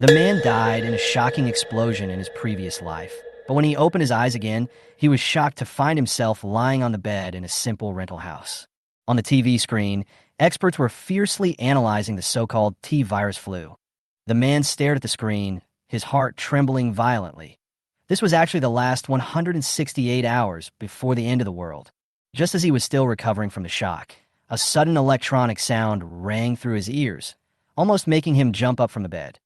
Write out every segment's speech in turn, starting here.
The man died in a shocking explosion in his previous life, but when he opened his eyes again, he was shocked to find himself lying on the bed in a simple rental house. On the TV screen, experts were fiercely analyzing the so-called T-virus flu. The man stared at the screen, his heart trembling violently. This was actually the last 168 hours before the end of the world. Just as he was still recovering from the shock, a sudden electronic sound rang through his ears, almost making him jump up from the bed.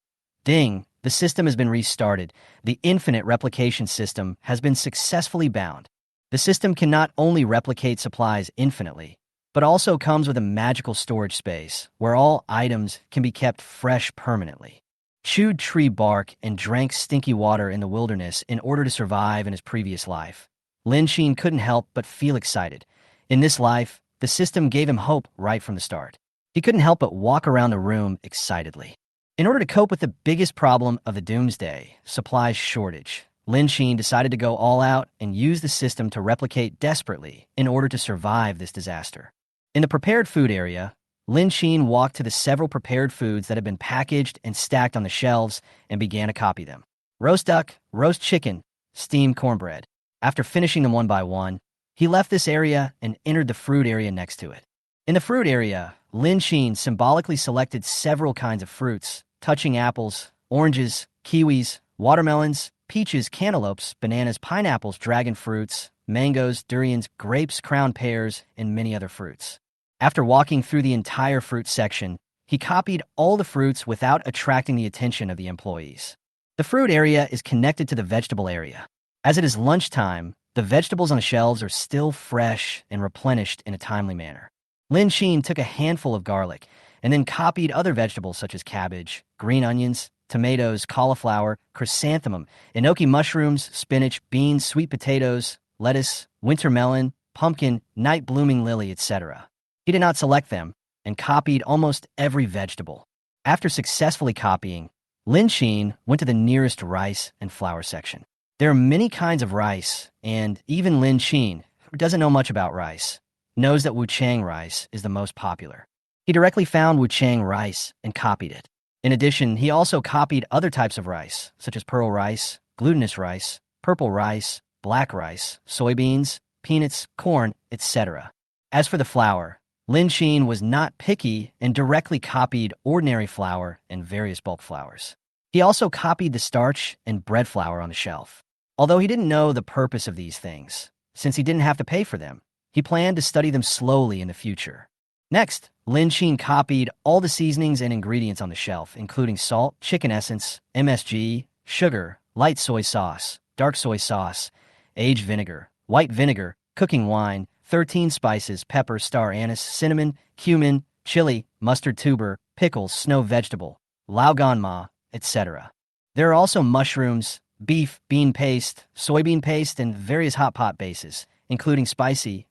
Ding! The system has been restarted. The infinite replication system has been successfully bound. The system can not only replicate supplies infinitely, but also comes with a magical storage space where all items can be kept fresh permanently. Chewed tree bark and drank stinky water in the wilderness in order to survive in his previous life. Lin Sheen couldn't help but feel excited. In this life, the system gave him hope right from the start. He couldn't help but walk around the room excitedly. In order to cope with the biggest problem of the doomsday, supplies shortage, Lin Sheen decided to go all out and use the system to replicate desperately in order to survive this disaster. In the prepared food area, Lin Sheen walked to the several prepared foods that had been packaged and stacked on the shelves and began to copy them. Roast duck, roast chicken, steamed cornbread. After finishing them one by one, he left this area and entered the fruit area next to it. In the fruit area, Lin Sheen symbolically selected several kinds of fruits, touching apples, oranges, kiwis, watermelons, peaches, cantaloupes, bananas, pineapples, dragon fruits, mangoes, durians, grapes, crown pears, and many other fruits. After walking through the entire fruit section, he copied all the fruits without attracting the attention of the employees. The fruit area is connected to the vegetable area. As it is lunchtime, the vegetables on the shelves are still fresh and replenished in a timely manner. Lin Sheen took a handful of garlic and then copied other vegetables such as cabbage, green onions, tomatoes, cauliflower, chrysanthemum, enoki mushrooms, spinach, beans, sweet potatoes, lettuce, winter melon, pumpkin, night-blooming lily, etc. He did not select them and copied almost every vegetable. After successfully copying, Lin Sheen went to the nearest rice and flour section. There are many kinds of rice, and even Lin Sheen, who doesn't know much about rice, knows that Wuchang rice is the most popular. He directly found Wuchang rice and copied it. In addition, he also copied other types of rice, such as pearl rice, glutinous rice, purple rice, black rice, soybeans, peanuts, corn, etc. As for the flour, Lin Sheen was not picky and directly copied ordinary flour and various bulk flours. He also copied the starch and bread flour on the shelf. Although he didn't know the purpose of these things, since he didn't have to pay for them, he planned to study them slowly in the future. Next, Lin Sheen copied all the seasonings and ingredients on the shelf, including salt, chicken essence, MSG, sugar, light soy sauce, dark soy sauce, aged vinegar, white vinegar, cooking wine, 13 spices, pepper, star anise, cinnamon, cumin, chili, mustard tuber, pickles, snow vegetable, laogan ma, etc. There are also mushrooms, beef, bean paste, soybean paste, and various hot pot bases, including spicy,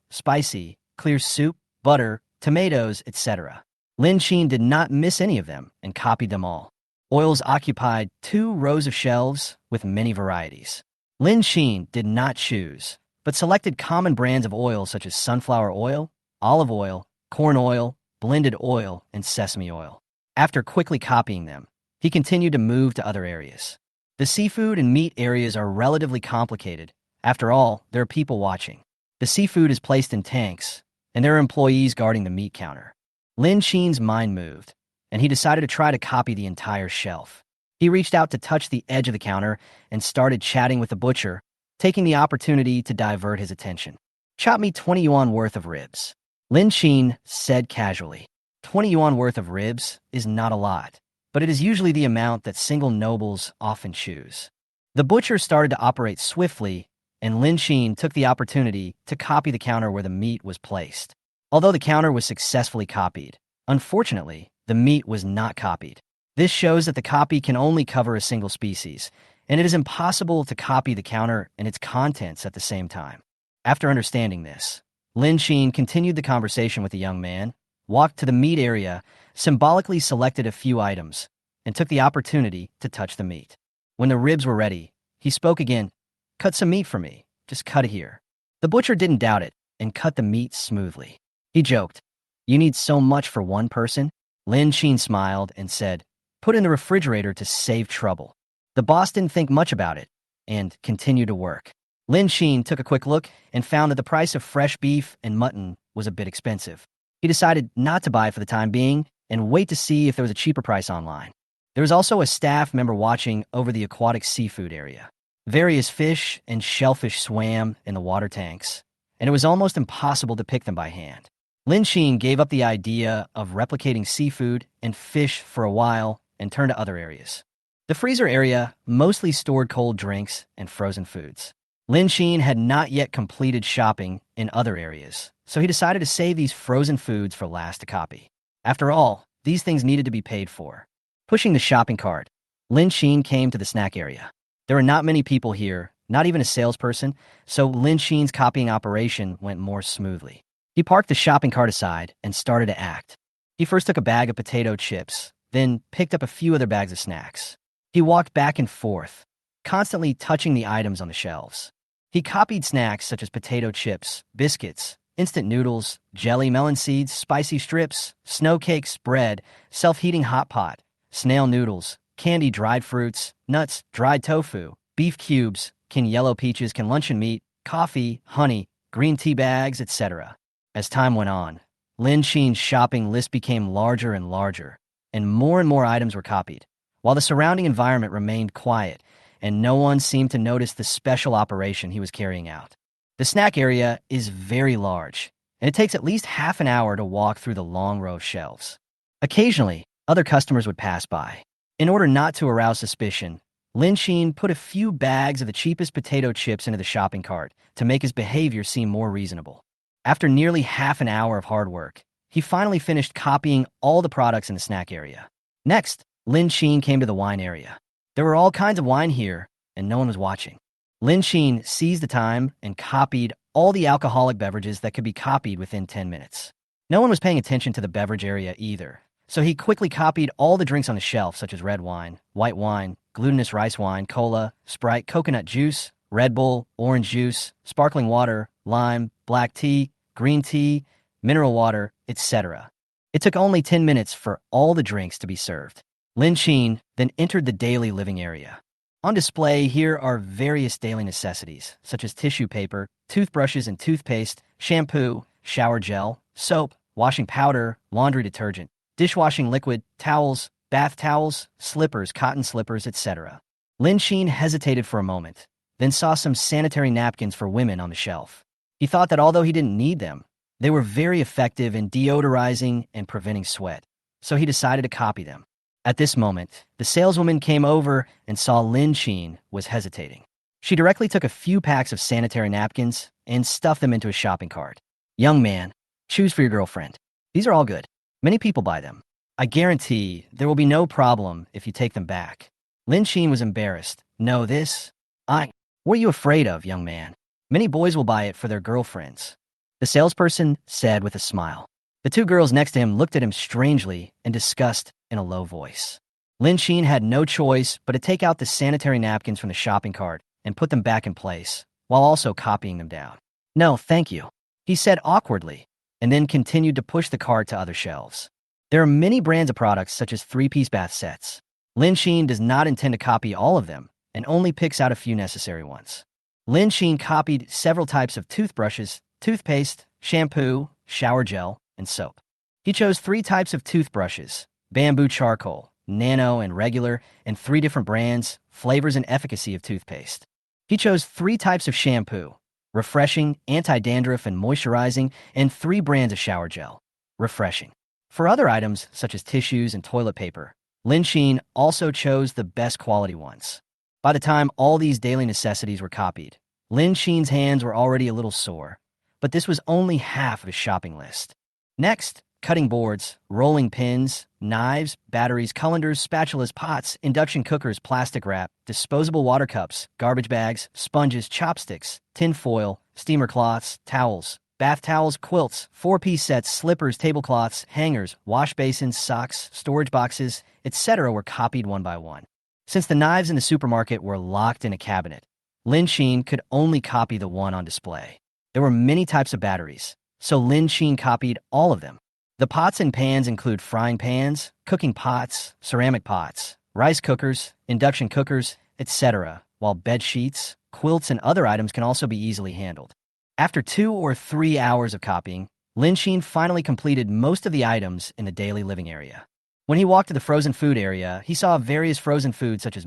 clear soup, butter, tomatoes, etc. Lin Sheen did not miss any of them and copied them all. Oils occupied 2 rows of shelves with many varieties. Lin Sheen did not choose, but selected common brands of oil such as sunflower oil, olive oil, corn oil, blended oil, and sesame oil. After quickly copying them, he continued to move to other areas. The seafood and meat areas are relatively complicated. After all, there are people watching. The seafood is placed in tanks, and there are employees guarding the meat counter. Lin Sheen's mind moved, and he decided to try to copy the entire shelf. He reached out to touch the edge of the counter and started chatting with the butcher, taking the opportunity to divert his attention. "Chop me 20 yuan worth of ribs," Lin Sheen said casually. 20 yuan worth of ribs is not a lot, but it is usually the amount that single nobles often choose. The butcher started to operate swiftly, and Lin Sheen took the opportunity to copy the counter where the meat was placed. Although the counter was successfully copied, unfortunately, the meat was not copied. This shows that the copy can only cover a single species, and it is impossible to copy the counter and its contents at the same time. After understanding this, Lin Sheen continued the conversation with the young man, walked to the meat area, symbolically selected a few items, and took the opportunity to touch the meat. When the ribs were ready, he spoke again. "Cut some meat for me. Just cut it here." The butcher didn't doubt it and cut the meat smoothly. He joked, "You need so much for one person?" Lin Sheen smiled and said, put in the refrigerator to save trouble. The boss didn't think much about it and continued to work. Lin Sheen took a quick look and found that the price of fresh beef and mutton was a bit expensive. He decided not to buy for the time being and wait to see if there was a cheaper price online. There was also a staff member watching over the aquatic seafood area. Various fish and shellfish swam in the water tanks, and it was almost impossible to pick them by hand. Lin Sheen gave up the idea of replicating seafood and fish for a while and turned to other areas. The freezer area mostly stored cold drinks and frozen foods. Lin Sheen had not yet completed shopping in other areas, so he decided to save these frozen foods for last to copy. After all, these things needed to be paid for. Pushing the shopping cart, Lin Sheen came to the snack area. There were not many people here, not even a salesperson, so Lin Sheen's copying operation went more smoothly. He parked the shopping cart aside and started to act. He first took a bag of potato chips, then picked up a few other bags of snacks. He walked back and forth, constantly touching the items on the shelves. He copied snacks such as potato chips, biscuits, instant noodles, jelly melon seeds, spicy strips, snow cakes, bread, self-heating hot pot, snail noodles, candy dried fruits, nuts, dried tofu, beef cubes, can yellow peaches, can luncheon meat, coffee, honey, green tea bags, etc. As time went on, Lin Sheen's shopping list became larger and larger, and more items were copied, while the surrounding environment remained quiet, and no one seemed to notice the special operation he was carrying out. The snack area is very large, and it takes at least half an hour to walk through the long row of shelves. Occasionally, other customers would pass by. In order not to arouse suspicion, Lin Sheen put a few bags of the cheapest potato chips into the shopping cart to make his behavior seem more reasonable. After nearly half an hour of hard work, he finally finished copying all the products in the snack area. Next, Lin Sheen came to the wine area. There were all kinds of wine here, and no one was watching. Lin Sheen seized the time and copied all the alcoholic beverages that could be copied within 10 minutes. No one was paying attention to the beverage area either, so he quickly copied all the drinks on the shelf, such as red wine, white wine, glutinous rice wine, cola, Sprite, coconut juice, Red Bull, orange juice, sparkling water, lime, black tea, green tea, mineral water, etc. It took only 10 minutes for all the drinks to be served. Lin Sheen then entered the daily living area. On display here are various daily necessities, such as tissue paper, toothbrushes and toothpaste, shampoo, shower gel, soap, washing powder, laundry detergent, dishwashing liquid, towels, bath towels, slippers, cotton slippers, etc. Lin Sheen hesitated for a moment, then saw some sanitary napkins for women on the shelf. He thought that although he didn't need them, they were very effective in deodorizing and preventing sweat, so he decided to copy them. At this moment, the saleswoman came over and saw Lin Sheen was hesitating. She directly took a few packs of sanitary napkins and stuffed them into a shopping cart. "Young man, choose for your girlfriend. These are all good. Many people buy them. I guarantee there will be no problem if you take them back." Lin Sheen was embarrassed. "No, this? What are you afraid of, young man? Many boys will buy it for their girlfriends," the salesperson said with a smile. The two girls next to him looked at him strangely and discussed in a low voice. Lin Sheen had no choice but to take out the sanitary napkins from the shopping cart and put them back in place, while also copying them down. "No, thank you," he said awkwardly, and then continued to push the cart to other shelves. There are many brands of products such as three-piece bath sets. Lin Sheen does not intend to copy all of them and only picks out a few necessary ones. Lin Sheen copied several types of toothbrushes, toothpaste, shampoo, shower gel, and soap. He chose 3 types of toothbrushes: bamboo charcoal, nano, and regular, and 3 different brands, flavors, and efficacy of toothpaste. He chose 3 types of shampoo: refreshing, anti-dandruff, and moisturizing, and 3 brands of shower gel: refreshing. For other items, such as tissues and toilet paper, Lin Sheen also chose the best quality ones. By the time all these daily necessities were copied, Lin Sheen's hands were already a little sore, but this was only half of his shopping list. Next, cutting boards, rolling pins, knives, batteries, colanders, spatulas, pots, induction cookers, plastic wrap, disposable water cups, garbage bags, sponges, chopsticks, tin foil, steamer cloths, towels, bath towels, quilts, 4-piece sets, slippers, tablecloths, hangers, wash basins, socks, storage boxes, etc. were copied one by one. Since the knives in the supermarket were locked in a cabinet, Lin Sheen could only copy the one on display. There were many types of batteries, so Lin Sheen copied all of them. The pots and pans include frying pans, cooking pots, ceramic pots, rice cookers, induction cookers, etc., while bed sheets, quilts, and other items can also be easily handled. After 2 or 3 hours of copying, Lin Xin finally completed most of the items in the daily living area. When he walked to the frozen food area, he saw various frozen foods such as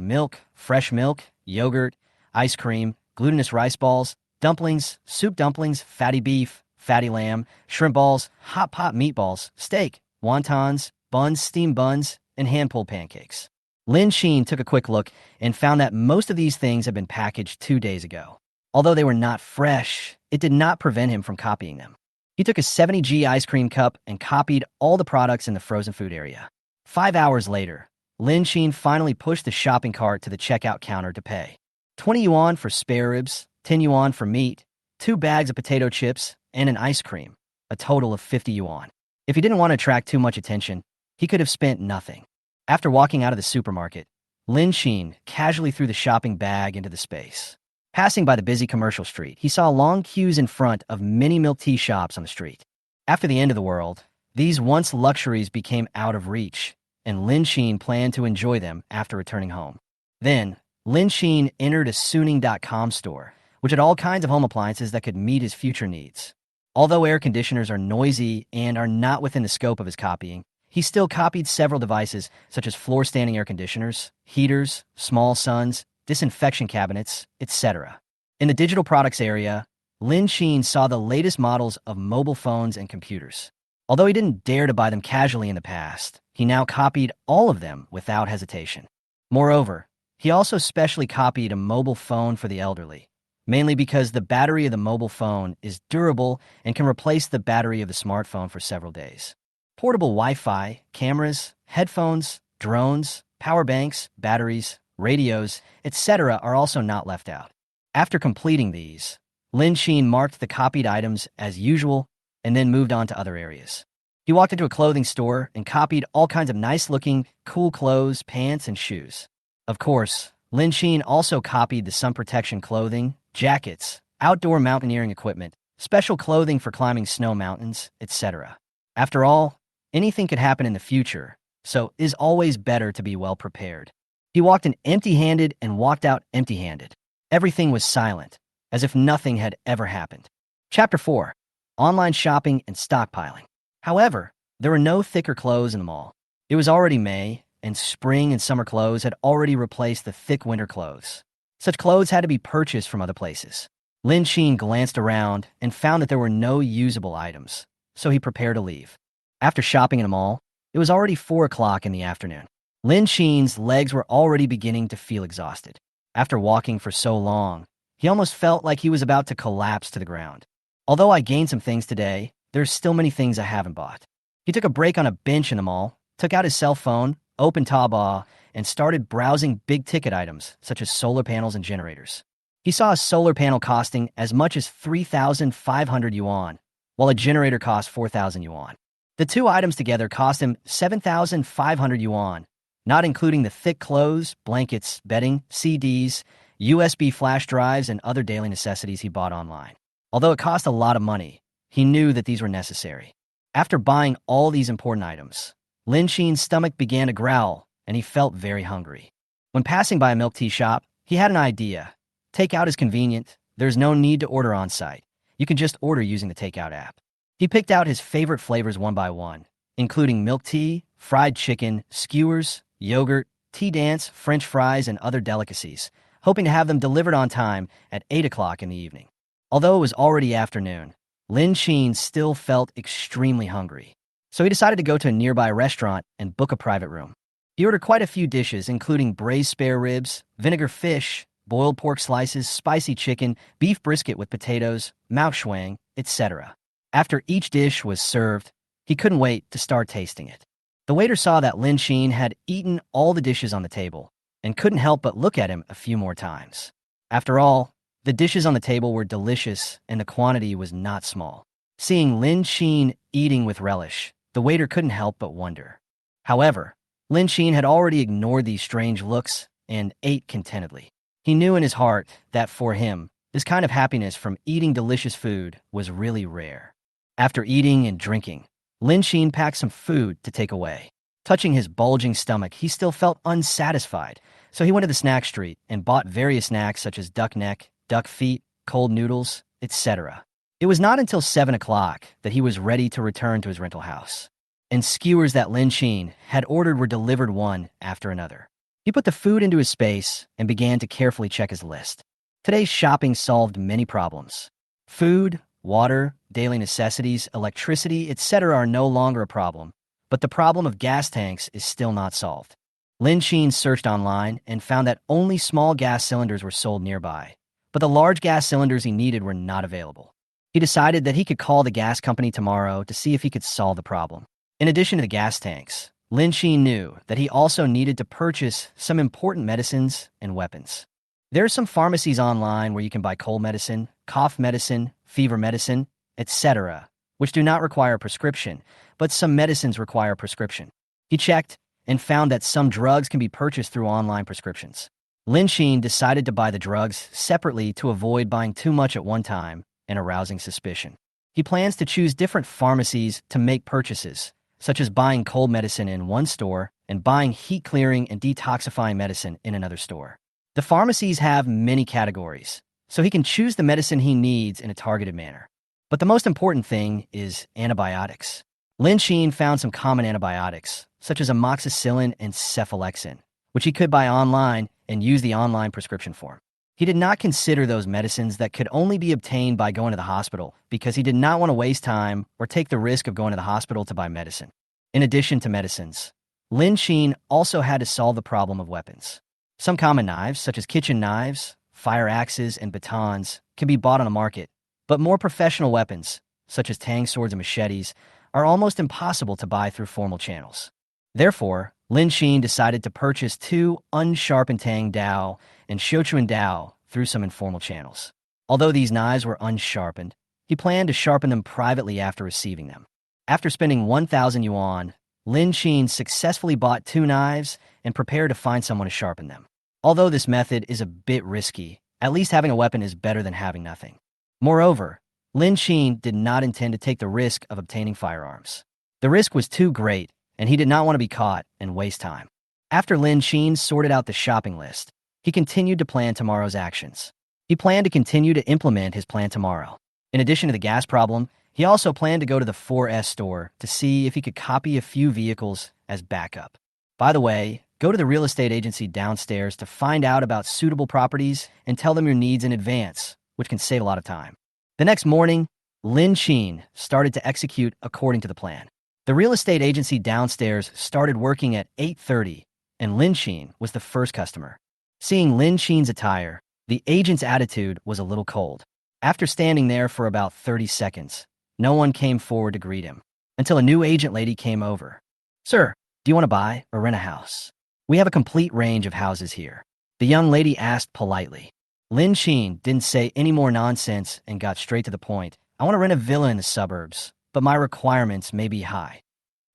fresh milk, yogurt, ice cream, glutinous rice balls, dumplings, soup dumplings, fatty beef, fatty lamb, shrimp balls, hot pot meatballs, steak, wontons, buns, steamed buns, and hand-pulled pancakes. Lin Xin took a quick look and found that most of these things had been packaged 2 days ago. Although they were not fresh, it did not prevent him from copying them. He took a 70G ice cream cup and copied all the products in the frozen food area. 5 hours later, Lin Xin finally pushed the shopping cart to the checkout counter to pay. 20 yuan for spare ribs, 10 yuan for meat, 2 bags of potato chips, and an ice cream, a total of 50 yuan. If he didn't want to attract too much attention, he could have spent nothing. After walking out of the supermarket, Lin Xin casually threw the shopping bag into the space. Passing by the busy commercial street, he saw long queues in front of many milk tea shops on the street. After the end of the world, these once luxuries became out of reach, and Lin Xin planned to enjoy them after returning home. Then, Lin Xin entered a Suning.com store, which had all kinds of home appliances that could meet his future needs. Although air conditioners are noisy and are not within the scope of his copying, he still copied several devices such as floor-standing air conditioners, heaters, small suns, disinfection cabinets, etc. In the digital products area, Lin Xin saw the latest models of mobile phones and computers. Although he didn't dare to buy them casually in the past, he now copied all of them without hesitation. Moreover, he also specially copied a mobile phone for the elderly, mainly because the battery of the mobile phone is durable and can replace the battery of the smartphone for several days. Portable Wi-Fi, cameras, headphones, drones, power banks, batteries, radios, etc. are also not left out. After completing these, Lin Xin marked the copied items as usual and then moved on to other areas. He walked into a clothing store and copied all kinds of nice-looking, cool clothes, pants, and shoes. Of course, Lin Xin also copied the sun protection clothing, jackets, outdoor mountaineering equipment, special clothing for climbing snow mountains, etc. After all, anything could happen in the future, so it is always better to be well prepared. He walked in empty-handed and walked out empty-handed. Everything was silent, as if nothing had ever happened. Chapter 4. Online Shopping and Stockpiling. However, there were no thicker clothes in the mall. It was already May, and spring and summer clothes had already replaced the thick winter clothes. Such clothes had to be purchased from other places. Lin Xin glanced around and found that there were no usable items, so he prepared to leave. After shopping in a mall, it was already 4 o'clock in the afternoon. Lin Xin's legs were already beginning to feel exhausted. After walking for so long, he almost felt like he was about to collapse to the ground. Although I gained some things today, there's still many things I haven't bought. He took a break on a bench in the mall, took out his cell phone, opened Taobao, and started browsing big-ticket items such as solar panels and generators. He saw a solar panel costing as much as 3,500 yuan, while a generator cost 4,000 yuan. The two items together cost him 7,500 yuan, not including the thick clothes, blankets, bedding, CDs, USB flash drives, and other daily necessities he bought online. Although it cost a lot of money, he knew that these were necessary. After buying all these important items, Lin Xin's stomach began to growl, and he felt very hungry. When passing by a milk tea shop, he had an idea. Takeout is convenient. There's no need to order on-site. You can just order using the Takeout app. He picked out his favorite flavors one by one, including milk tea, fried chicken, skewers, yogurt, tea dance, French fries, and other delicacies, hoping to have them delivered on time at 8 o'clock in the evening. Although it was already afternoon, Lin Xin still felt extremely hungry, so he decided to go to a nearby restaurant and book a private room. He ordered quite a few dishes, including braised spare ribs, vinegar fish, boiled pork slices, spicy chicken, beef brisket with potatoes, mao shuang, etc. After each dish was served, he couldn't wait to start tasting it. The waiter saw that Lin Xin had eaten all the dishes on the table and couldn't help but look at him a few more times. After all, the dishes on the table were delicious and the quantity was not small. Seeing Lin Xin eating with relish, the waiter couldn't help but wonder. However, Lin Xin had already ignored these strange looks and ate contentedly. He knew in his heart that for him, this kind of happiness from eating delicious food was really rare. After eating and drinking, Lin Xin packed some food to take away. Touching his bulging stomach, he still felt unsatisfied, so he went to the snack street and bought various snacks such as duck neck, duck feet, cold noodles, etc. It was not until 7 o'clock that he was ready to return to his rental house, and skewers that Lin Xin had ordered were delivered one after another. He put the food into his space and began to carefully check his list. Today's shopping solved many problems. Food, water, daily necessities, electricity, etc. are no longer a problem, but the problem of gas tanks is still not solved. Lin Xin searched online and found that only small gas cylinders were sold nearby, but the large gas cylinders he needed were not available. He decided that he could call the gas company tomorrow to see if he could solve the problem. In addition to the gas tanks, Lin Xin knew that he also needed to purchase some important medicines and weapons. There are some pharmacies online where you can buy cold medicine, cough medicine, fever medicine, etc., which do not require a prescription, but some medicines require a prescription. He checked and found that some drugs can be purchased through online prescriptions. Lin Xin decided to buy the drugs separately to avoid buying too much at one time and arousing suspicion. He plans to choose different pharmacies to make purchases, such as buying cold medicine in one store and buying heat-clearing and detoxifying medicine in another store. The pharmacies have many categories, so he can choose the medicine he needs in a targeted manner. But the most important thing is antibiotics. Lin Xin found some common antibiotics, such as amoxicillin and cephalexin, which he could buy online and use the online prescription form. He did not consider those medicines that could only be obtained by going to the hospital because he did not want to waste time or take the risk of going to the hospital to buy medicine. In addition to medicines, Lin Xin also had to solve the problem of weapons. Some common knives, such as kitchen knives, fire axes, and batons, can be bought on the market, but more professional weapons, such as tang swords and machetes, are almost impossible to buy through formal channels. Therefore, Lin Xin decided to purchase 2 unsharpened Tang Dao and Shochuan Dao through some informal channels. Although these knives were unsharpened, he planned to sharpen them privately after receiving them. After spending 1,000 yuan, Lin Xin successfully bought 2 knives and prepared to find someone to sharpen them. Although this method is a bit risky, at least having a weapon is better than having nothing. Moreover, Lin Xin did not intend to take the risk of obtaining firearms. The risk was too great, and he did not want to be caught and waste time. After Lin Xin sorted out the shopping list, he continued to plan tomorrow's actions. He planned to continue to implement his plan tomorrow. In addition to the gas problem, he also planned to go to the 4S store to see if he could copy a few vehicles as backup. By the way, go to the real estate agency downstairs to find out about suitable properties and tell them your needs in advance, which can save a lot of time. The next morning, Lin Xin started to execute according to the plan. The real estate agency downstairs started working at 8:30, and Lin Xin was the first customer. Seeing Lin Xin's attire, the agent's attitude was a little cold. After standing there for about 30 seconds, no one came forward to greet him, until a new agent lady came over. "Sir, do you want to buy or rent a house? We have a complete range of houses here," the young lady asked politely. Lin Xin didn't say any more nonsense and got straight to the point. "I want to rent a villa in the suburbs, but my requirements may be high."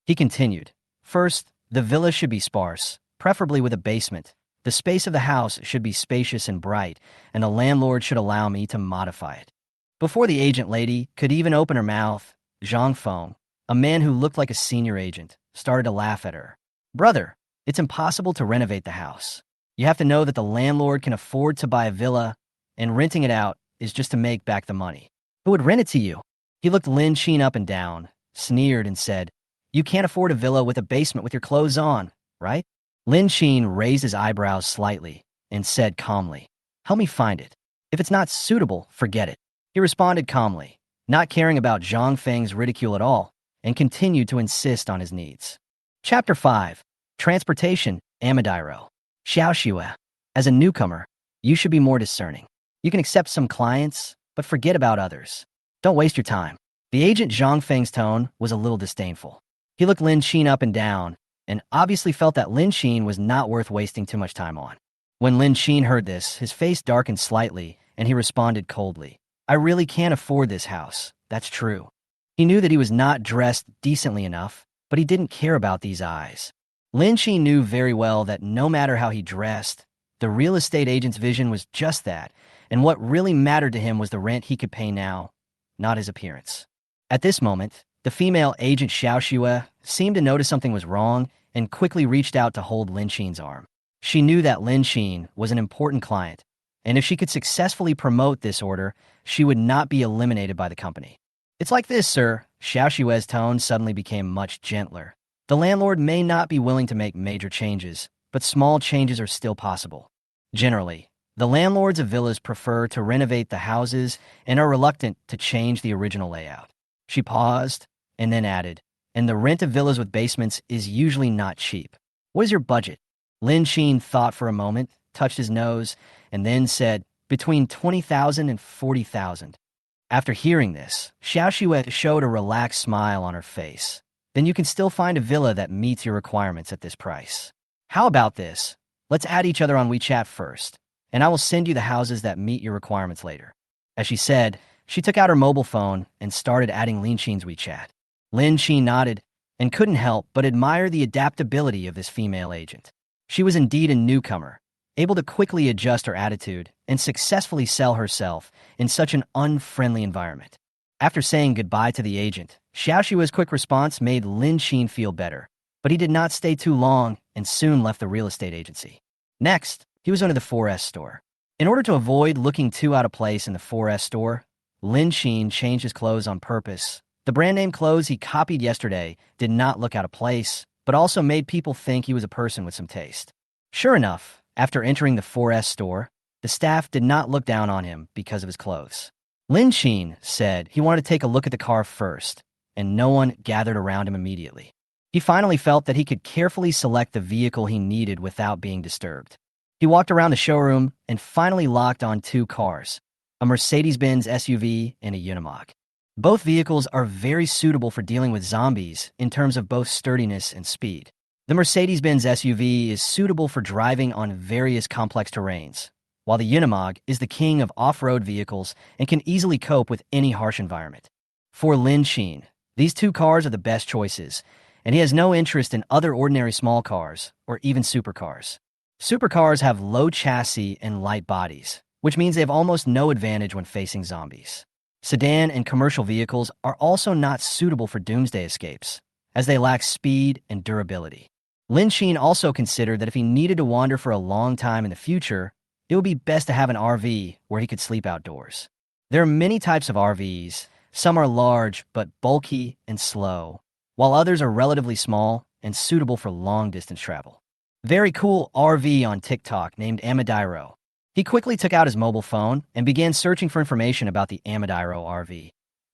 He continued, "First, the villa should be sparse, preferably with a basement. The space of the house should be spacious and bright, and the landlord should allow me to modify it." Before the agent lady could even open her mouth, Zhang Feng, a man who looked like a senior agent, started to laugh at her. "Brother, it's impossible to renovate the house. You have to know that the landlord can afford to buy a villa, and renting it out is just to make back the money. Who would rent it to you?" He looked Lin Xin up and down, sneered, and said, "You can't afford a villa with a basement with your clothes on, right?" Lin Xin raised his eyebrows slightly and said calmly, "Help me find it. If it's not suitable, forget it." He responded calmly, not caring about Zhang Feng's ridicule at all, and continued to insist on his needs. Chapter 5. Transportation, Amadiro. Xiaoxue. As a newcomer, you should be more discerning. You can accept some clients, but forget about others. Don't waste your time. The agent Zhang Feng's tone was a little disdainful. He looked Lin Xin up and down, and obviously felt that Lin Xin was not worth wasting too much time on. When Lin Xin heard this, his face darkened slightly, and he responded coldly, "I really can't afford this house, that's true." He knew that he was not dressed decently enough, but he didn't care about these eyes. Lin Xin knew very well that no matter how he dressed, the real estate agent's vision was just that, and what really mattered to him was the rent he could pay now, not his appearance. At this moment, The female agent Xiao Xue seemed to notice something was wrong and quickly reached out to hold Lin Xin's arm. She knew that Lin Xin was an important client, and if she could successfully promote this order, she would not be eliminated by the company. "It's like this, sir." Xiao Xue's tone suddenly became much gentler. "The landlord may not be willing to make major changes, but small changes are still possible. Generally, the landlords of villas prefer to renovate the houses and are reluctant to change the original layout." She paused and then added, "And the rent of villas with basements is usually not cheap. What is your budget?" Lin Xin thought for a moment, touched his nose, and then said, "Between 20,000 and 40,000. After hearing this, Xiao Xue showed a relaxed smile on her face. "Then you can still find a villa that meets your requirements at this price. How about this? Let's add each other on WeChat first, and I will send you the houses that meet your requirements later." As she said, she took out her mobile phone and started adding Lin Xin's WeChat. Lin Xin nodded and couldn't help but admire the adaptability of this female agent. She was indeed a newcomer, able to quickly adjust her attitude and successfully sell herself in such an unfriendly environment. After saying goodbye to the agent, Xiao Xue's quick response made Lin Xin feel better, but he did not stay too long and soon left the real estate agency. Next, he was into the 4S store. In order to avoid looking too out of place in the 4S store, Lin Xin changed his clothes on purpose. The brand name clothes he copied yesterday did not look out of place, but also made people think he was a person with some taste. Sure enough, after entering the 4S store, the staff did not look down on him because of his clothes. Lin Xin said he wanted to take a look at the car first, and no one gathered around him immediately. He finally felt that he could carefully select the vehicle he needed without being disturbed. He walked around the showroom and finally locked on two cars, a Mercedes-Benz SUV and a Unimog. Both vehicles are very suitable for dealing with zombies in terms of both sturdiness and speed. The Mercedes-Benz SUV is suitable for driving on various complex terrains, while the Unimog is the king of off-road vehicles and can easily cope with any harsh environment. For Lin Xin, these two cars are the best choices, and he has no interest in other ordinary small cars or even supercars. Supercars have low chassis and light bodies, which means they have almost no advantage when facing zombies. Sedan and commercial vehicles are also not suitable for doomsday escapes, as they lack speed and durability. Lin Xin also considered that if he needed to wander for a long time in the future, it would be best to have an RV where he could sleep outdoors. There are many types of RVs. Some are large but bulky and slow, while others are relatively small and suitable for long-distance travel. Very cool RV on TikTok named Amadiro. He quickly took out his mobile phone and began searching for information about the Amadiro RV,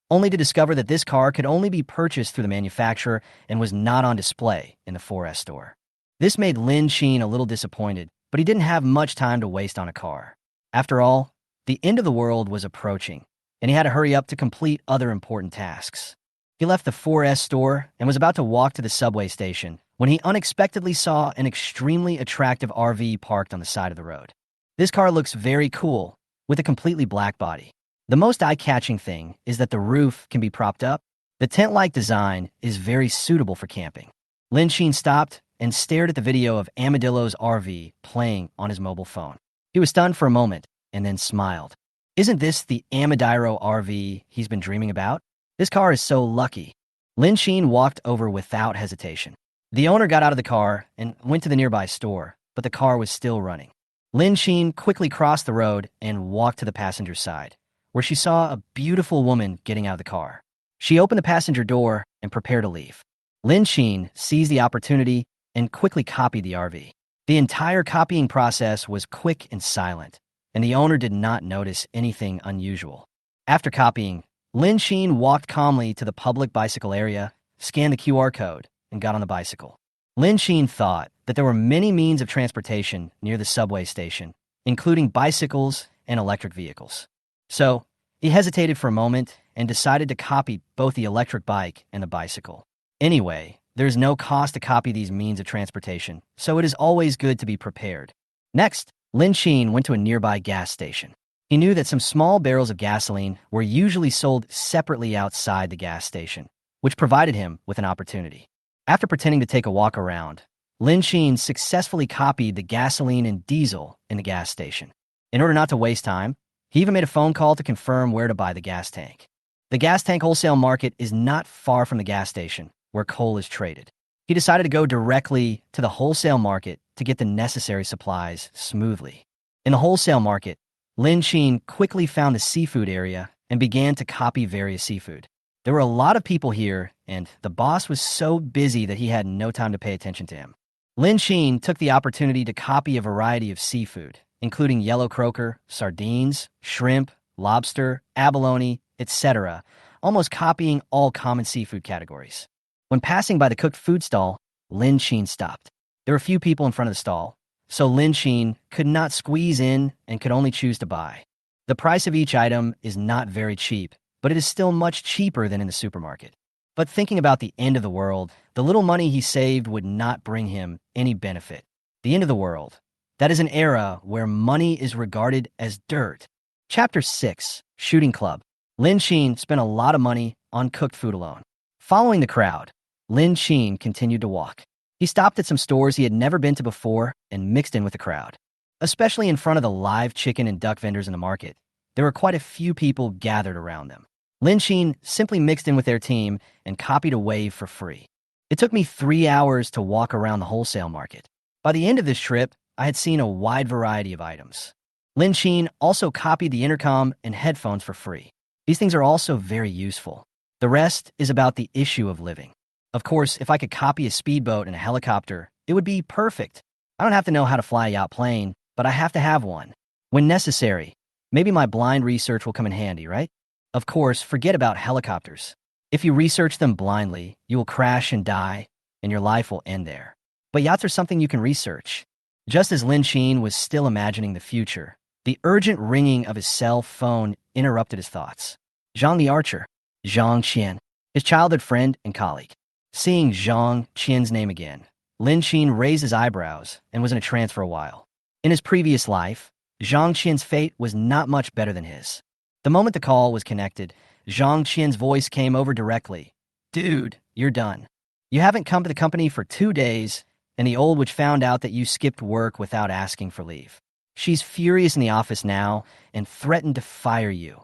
only to discover that this car could only be purchased through the manufacturer and was not on display in the 4S store. This made Lin Xin a little disappointed, but he didn't have much time to waste on a car. After all, the end of the world was approaching, and he had to hurry up to complete other important tasks. He left the 4S store and was about to walk to the subway station when he unexpectedly saw an extremely attractive RV parked on the side of the road. This car looks very cool, with a completely black body. The most eye-catching thing is that the roof can be propped up. The tent-like design is very suitable for camping. Lin Xin stopped and stared at the video of Amadillo's RV playing on his mobile phone. He was stunned for a moment and then smiled. Isn't this the Amadiro RV he's been dreaming about? This car is so lucky. Lin Xin walked over without hesitation. The owner got out of the car and went to the nearby store, but the car was still running. Lin Xin quickly crossed the road and walked to the passenger side, where she saw a beautiful woman getting out of the car. She opened the passenger door and prepared to leave. Lin Xin seized the opportunity and quickly copied the RV. The entire copying process was quick and silent, and the owner did not notice anything unusual. After copying, Lin Xin walked calmly to the public bicycle area, scanned the QR code, and got on the bicycle. Lin Xin thought that there were many means of transportation near the subway station, including bicycles and electric vehicles. So, he hesitated for a moment and decided to copy both the electric bike and the bicycle. Anyway, there's no cost to copy these means of transportation, so it is always good to be prepared. Next, Lin Xin went to a nearby gas station. He knew that some small barrels of gasoline were usually sold separately outside the gas station, which provided him with an opportunity. After pretending to take a walk around, Lin Xin successfully copied the gasoline and diesel in the gas station. In order not to waste time, he even made a phone call to confirm where to buy the gas tank. The gas tank wholesale market is not far from the gas station, where coal is traded. He decided to go directly to the wholesale market to get the necessary supplies smoothly. In the wholesale market, Lin Sheen quickly found the seafood area and began to copy various seafood. There were a lot of people here, and the boss was so busy that he had no time to pay attention to him. Lin Sheen took the opportunity to copy a variety of seafood, including yellow croaker, sardines, shrimp, lobster, abalone, etc., almost copying all common seafood categories. When passing by the cooked food stall, Lin Sheen stopped. There were few people in front of the stall, so Lin Sheen could not squeeze in and could only choose to buy. The price of each item is not very cheap, but it is still much cheaper than in the supermarket. But thinking about the end of the world, the little money he saved would not bring him any benefit. The end of the world. That is an era where money is regarded as dirt. Chapter 6, Shooting Club. Lin Sheen spent a lot of money on cooked food alone. Following the crowd, Lin Sheen continued to walk. He stopped at some stores he had never been to before and mixed in with the crowd. Especially in front of the live chicken and duck vendors in the market, there were quite a few people gathered around them. Lin Sheen simply mixed in with their team and copied a wave for free. It took me 3 hours to walk around the wholesale market. By the end of this trip, I had seen a wide variety of items. Lin Sheen also copied the intercom and headphones for free. These things are also very useful. The rest is about the issue of living. Of course, if I could copy a speedboat and a helicopter, it would be perfect. I don't have to know how to fly a yacht plane, but I have to have one. When necessary, maybe my blind research will come in handy, right? Of course, forget about helicopters. If you research them blindly, you will crash and die, and your life will end there. But yachts are something you can research. Just as Lin Sheen was still imagining the future, the urgent ringing of his cell phone interrupted his thoughts. Zhang the archer, Zhang Qian, his childhood friend and colleague. Seeing Zhang Qian's name again, Lin Sheen raised his eyebrows and was in a trance for a while. In his previous life, Zhang Qian's fate was not much better than his. The moment the call was connected, Zhang Qian's voice came over directly. Dude, you're done. You haven't come to the company for 2 days, and the old witch found out that you skipped work without asking for leave. She's furious in the office now and threatened to fire you.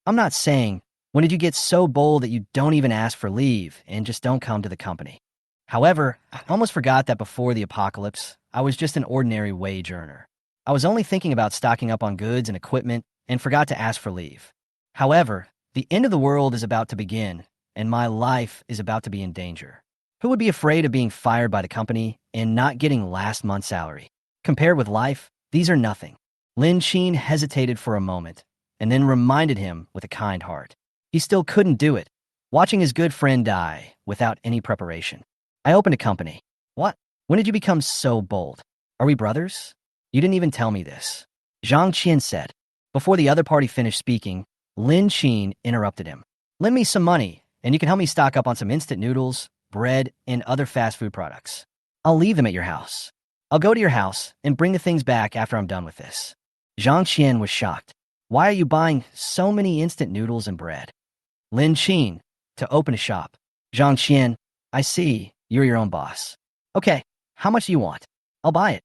I'm not saying, when did you get so bold that you don't even ask for leave and just don't come to the company? However, I almost forgot that before the apocalypse, I was just an ordinary wage earner. I was only thinking about stocking up on goods and equipment and forgot to ask for leave. However, the end of the world is about to begin, and my life is about to be in danger. Who would be afraid of being fired by the company and not getting last month's salary? Compared with life, these are nothing. Lin Sheen hesitated for a moment, and then reminded him with a kind heart. He still couldn't do it, watching his good friend die without any preparation. I opened a company. What? When did you become so bold? Are we brothers? You didn't even tell me this. Zhang Qian said. Before the other party finished speaking, Lin Sheen interrupted him. Lend me some money, and you can help me stock up on some instant noodles, bread, and other fast food products. I'll leave them at your house. I'll go to your house and bring the things back after I'm done with this. Zhang Qian was shocked. Why are you buying so many instant noodles and bread? Lin Sheen, to open a shop. Zhang Qian, I see, you're your own boss. Okay, how much do you want? I'll buy it.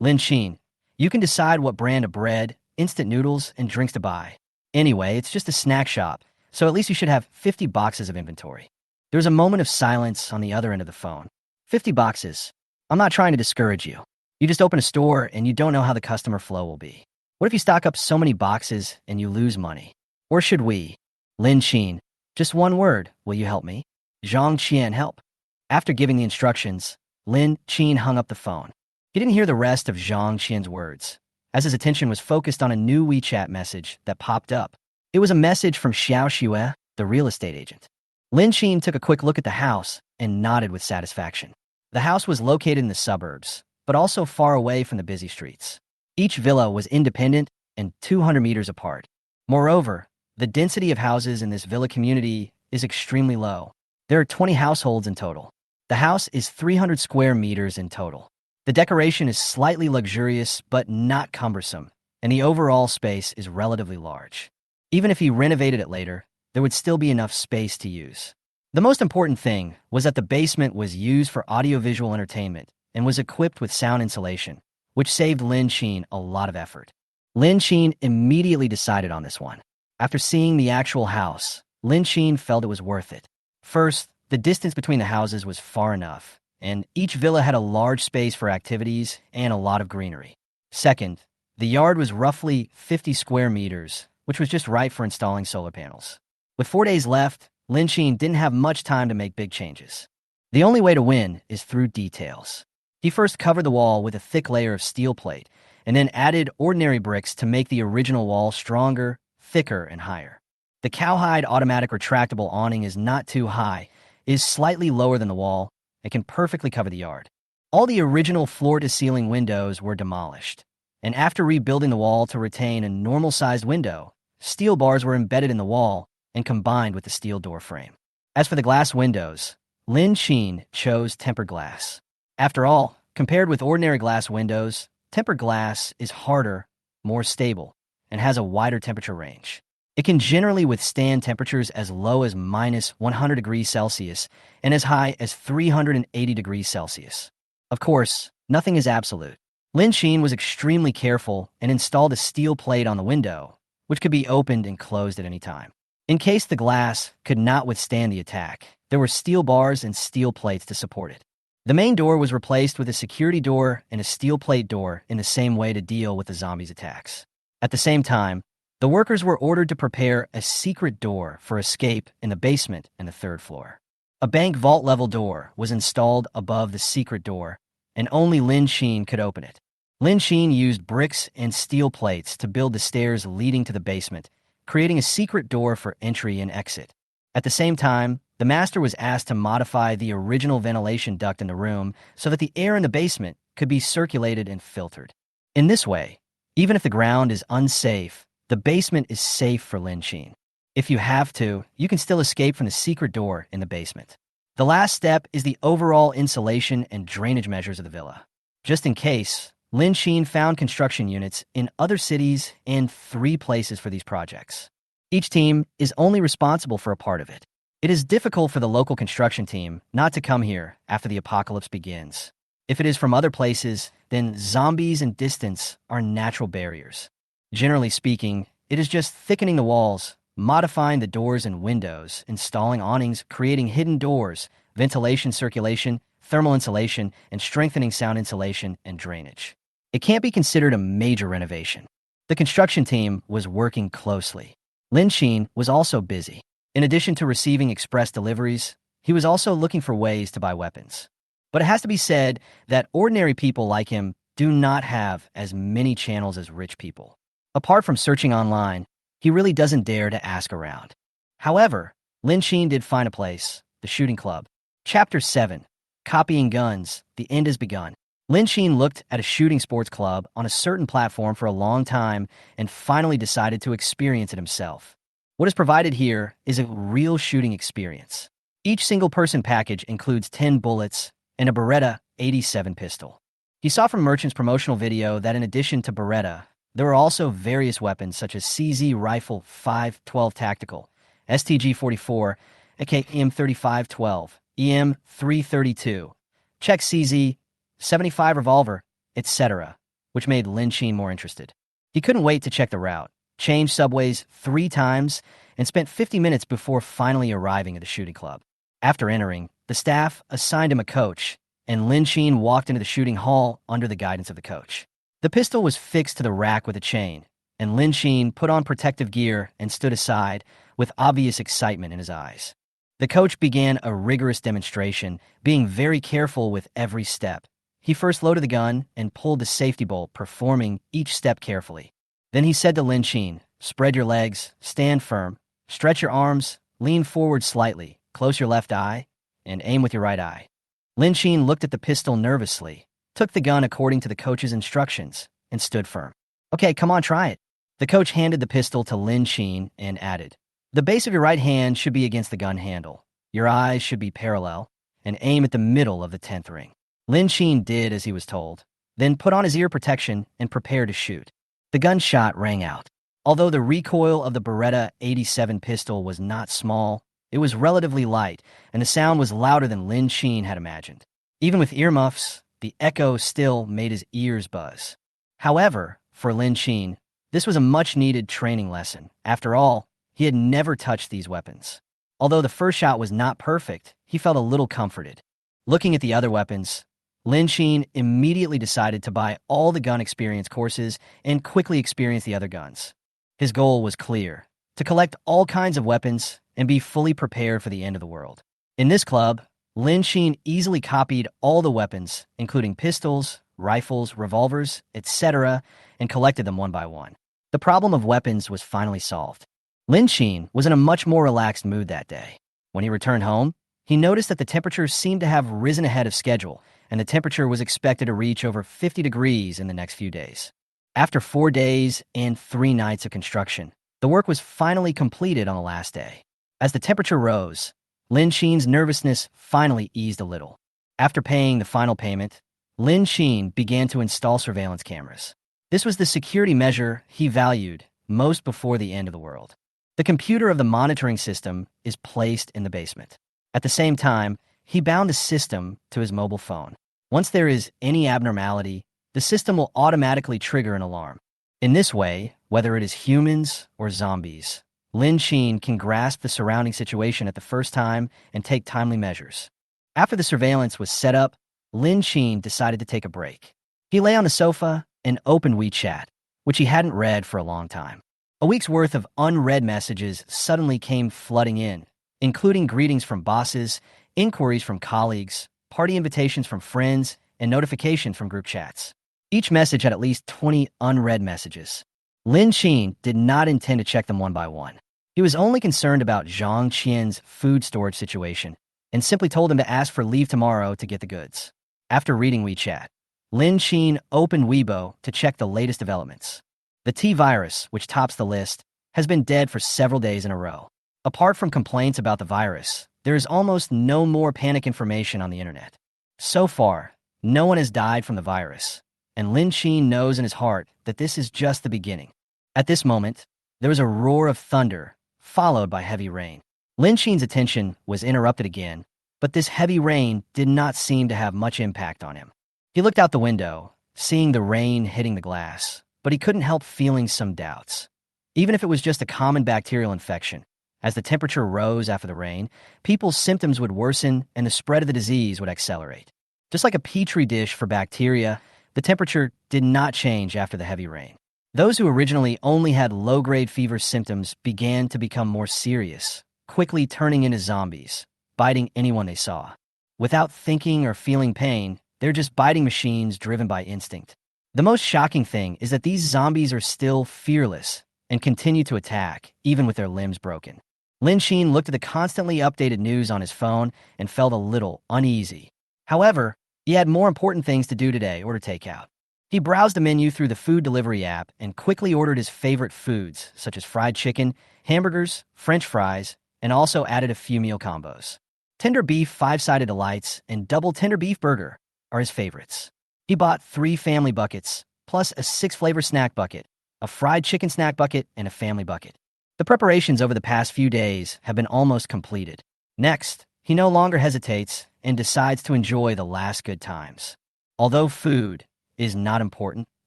Lin Sheen, you can decide what brand of bread, instant noodles, and drinks to buy. Anyway, it's just a snack shop, so at least you should have 50 boxes of inventory. There was a moment of silence on the other end of the phone. 50 boxes. I'm not trying to discourage you. You just open a store and you don't know how the customer flow will be. What if you stock up so many boxes and you lose money? Or should we? Lin Sheen, just one word, will you help me? Zhang Qian, help. After giving the instructions, Lin Sheen hung up the phone. He didn't hear the rest of Zhang Qian's words, as his attention was focused on a new WeChat message that popped up. It was a message from Xiao Xue, the real estate agent. Lin Sheen took a quick look at the house and nodded with satisfaction. The house was located in the suburbs, but also far away from the busy streets. Each villa was independent and 200 meters apart. Moreover, the density of houses in this villa community is extremely low. There are 20 households in total. The house is 300 square meters in total. The decoration is slightly luxurious but not cumbersome, and the overall space is relatively large. Even if he renovated it later, there would still be enough space to use. The most important thing was that the basement was used for audiovisual entertainment and was equipped with sound insulation, which saved Lin Sheen a lot of effort. Lin Sheen immediately decided on this one. After seeing the actual house, Lin Xin felt it was worth it. First, the distance between the houses was far enough, and each villa had a large space for activities and a lot of greenery. Second, the yard was roughly 50 square meters, which was just right for installing solar panels. With 4 days left, Lin Xin didn't have much time to make big changes. The only way to win is through details. He first covered the wall with a thick layer of steel plate, and then added ordinary bricks to make the original wall stronger, thicker, and higher. The cowhide automatic retractable awning is not too high, is slightly lower than the wall, and can perfectly cover the yard. All the original floor-to-ceiling windows were demolished, and after rebuilding the wall to retain a normal-sized window, steel bars were embedded in the wall and combined with the steel door frame. As for the glass windows, Lin Xin chose tempered glass. After all, compared with ordinary glass windows, tempered glass is harder, more stable, and has a wider temperature range. It can generally withstand temperatures as low as minus 100 degrees Celsius and as high as 380 degrees Celsius. Of course, nothing is absolute. Lin Xin was extremely careful and installed a steel plate on the window, which could be opened and closed at any time. In case the glass could not withstand the attack, there were steel bars and steel plates to support it. The main door was replaced with a security door and a steel plate door in the same way to deal with the zombies' attacks. At the same time, the workers were ordered to prepare a secret door for escape in the basement and the third floor. A bank vault-level door was installed above the secret door, and only Lin Xin could open it. Lin Xin used bricks and steel plates to build the stairs leading to the basement, creating a secret door for entry and exit. At the same time, the master was asked to modify the original ventilation duct in the room so that the air in the basement could be circulated and filtered. In this way, even if the ground is unsafe, the basement is safe for Lin Xin. If you have to, you can still escape from the secret door in the basement. The last step is the overall insulation and drainage measures of the villa. Just in case, Lin Xin found construction units in other cities and 3 places for these projects. Each team is only responsible for a part of it. It is difficult for the local construction team not to come here after the apocalypse begins. If it is from other places, then zombies and distance are natural barriers. Generally speaking, it is just thickening the walls, modifying the doors and windows, installing awnings, creating hidden doors, ventilation circulation, thermal insulation, and strengthening sound insulation and drainage. It can't be considered a major renovation. The construction team was working closely. Lin Xin was also busy. In addition to receiving express deliveries, he was also looking for ways to buy weapons. But it has to be said that ordinary people like him do not have as many channels as rich people. Apart from searching online, he really doesn't dare to ask around. However, Lin Xin did find a place, the shooting club. Chapter 7. Copying Guns, the End Has Begun. Lin Xin looked at a shooting sports club on a certain platform for a long time and finally decided to experience it himself. What is provided here is a real shooting experience. Each single-person package includes 10 bullets and a Beretta 87 pistol. He saw from Merchant's promotional video that in addition to Beretta, there were also various weapons such as CZ Rifle 512 Tactical, STG-44, aka M3512, EM332, Czech CZ 75 Revolver, etc., which made Lin Xin more interested. He couldn't wait to check the route, changed subways 3 times, and spent 50 minutes before finally arriving at the shooting club. After entering, the staff assigned him a coach, and Lin Xin walked into the shooting hall under the guidance of the coach. The pistol was fixed to the rack with a chain, and Lin Xin put on protective gear and stood aside with obvious excitement in his eyes. The coach began a rigorous demonstration, being very careful with every step. He first loaded the gun and pulled the safety bolt, performing each step carefully. Then he said to Lin Xin, "Spread your legs, stand firm, stretch your arms, lean forward slightly, close your left eye, and aim with your right eye." Lin Xin looked at the pistol nervously, took the gun according to the coach's instructions, and stood firm. "Okay, come on, try it." The coach handed the pistol to Lin Xin and added, "The base of your right hand should be against the gun handle. Your eyes should be parallel, and aim at the middle of the 10th ring." Lin Xin did as he was told, then put on his ear protection and prepared to shoot. The gunshot rang out. Although the recoil of the Beretta 87 pistol was not small, it was relatively light, and the sound was louder than Lin Xin had imagined. Even with earmuffs, the echo still made his ears buzz. However, for Lin Xin, this was a much-needed training lesson. After all, He had never touched these weapons. Although the first shot was not perfect, he felt a little comforted. Looking at the other weapons, Lin Xin immediately decided to buy all the gun experience courses and quickly experience the other guns. His goal was clear: to collect all kinds of weapons and be fully prepared for the end of the world. In this club, Lin Xin easily copied all the weapons, including pistols, rifles, revolvers, etc., and collected them one by one. The problem of weapons was finally solved. Lin Xin was in a much more relaxed mood that day. When he returned home, he noticed that the temperature seemed to have risen ahead of schedule, and the temperature was expected to reach over 50 degrees in the next few days. After 4 days and 3 nights of construction, the work was finally completed on the last day. As the temperature rose, Lin Xin's nervousness finally eased a little. After paying the final payment, Lin Xin began to install surveillance cameras. This was the security measure he valued most before the end of the world. The computer of the monitoring system is placed in the basement. At the same time, he bound the system to his mobile phone. Once there is any abnormality, the system will automatically trigger an alarm. In this way, whether it is humans or zombies, Lin Xin can grasp the surrounding situation at the first time and take timely measures. After the surveillance was set up, Lin Xin decided to take a break. He lay on the sofa and opened WeChat, which he hadn't read for a long time. A week's worth of unread messages suddenly came flooding in, including greetings from bosses, inquiries from colleagues, party invitations from friends, and notifications from group chats. Each message had at least 20 unread messages. Lin Xin did not intend to check them one by one. He was only concerned about Zhang Qian's food storage situation and simply told him to ask for leave tomorrow to get the goods. After reading WeChat, Lin Xin opened Weibo to check the latest developments. The T-virus, which tops the list, has been dead for several days in a row. Apart from complaints about the virus, there is almost no more panic information on the internet. So far, no one has died from the virus, and Lin Xin knows in his heart that this is just the beginning. At this moment, there was a roar of thunder, followed by heavy rain. Lin Xin's attention was interrupted again, but this heavy rain did not seem to have much impact on him. He looked out the window, seeing the rain hitting the glass, but he couldn't help feeling some doubts. Even if it was just a common bacterial infection, as the temperature rose after the rain, people's symptoms would worsen and the spread of the disease would accelerate. Just like a petri dish for bacteria, the temperature did not change after the heavy rain. Those who originally only had low-grade fever symptoms began to become more serious, quickly turning into zombies, biting anyone they saw. Without thinking or feeling pain, they're just biting machines driven by instinct. The most shocking thing is that these zombies are still fearless and continue to attack, even with their limbs broken. Lin Xin looked at the constantly updated news on his phone and felt a little uneasy. However, he had more important things to do today: order takeout. He browsed the menu through the food delivery app and quickly ordered his favorite foods, such as fried chicken, hamburgers, French fries, and also added a few meal combos. Tender beef 5-sided delights and double tender beef burger are his favorites. He bought 3 family buckets, plus a 6-flavor snack bucket, a fried chicken snack bucket, and a family bucket. The preparations over the past few days have been almost completed. Next, he no longer hesitates and decides to enjoy the last good times. Although food is not important,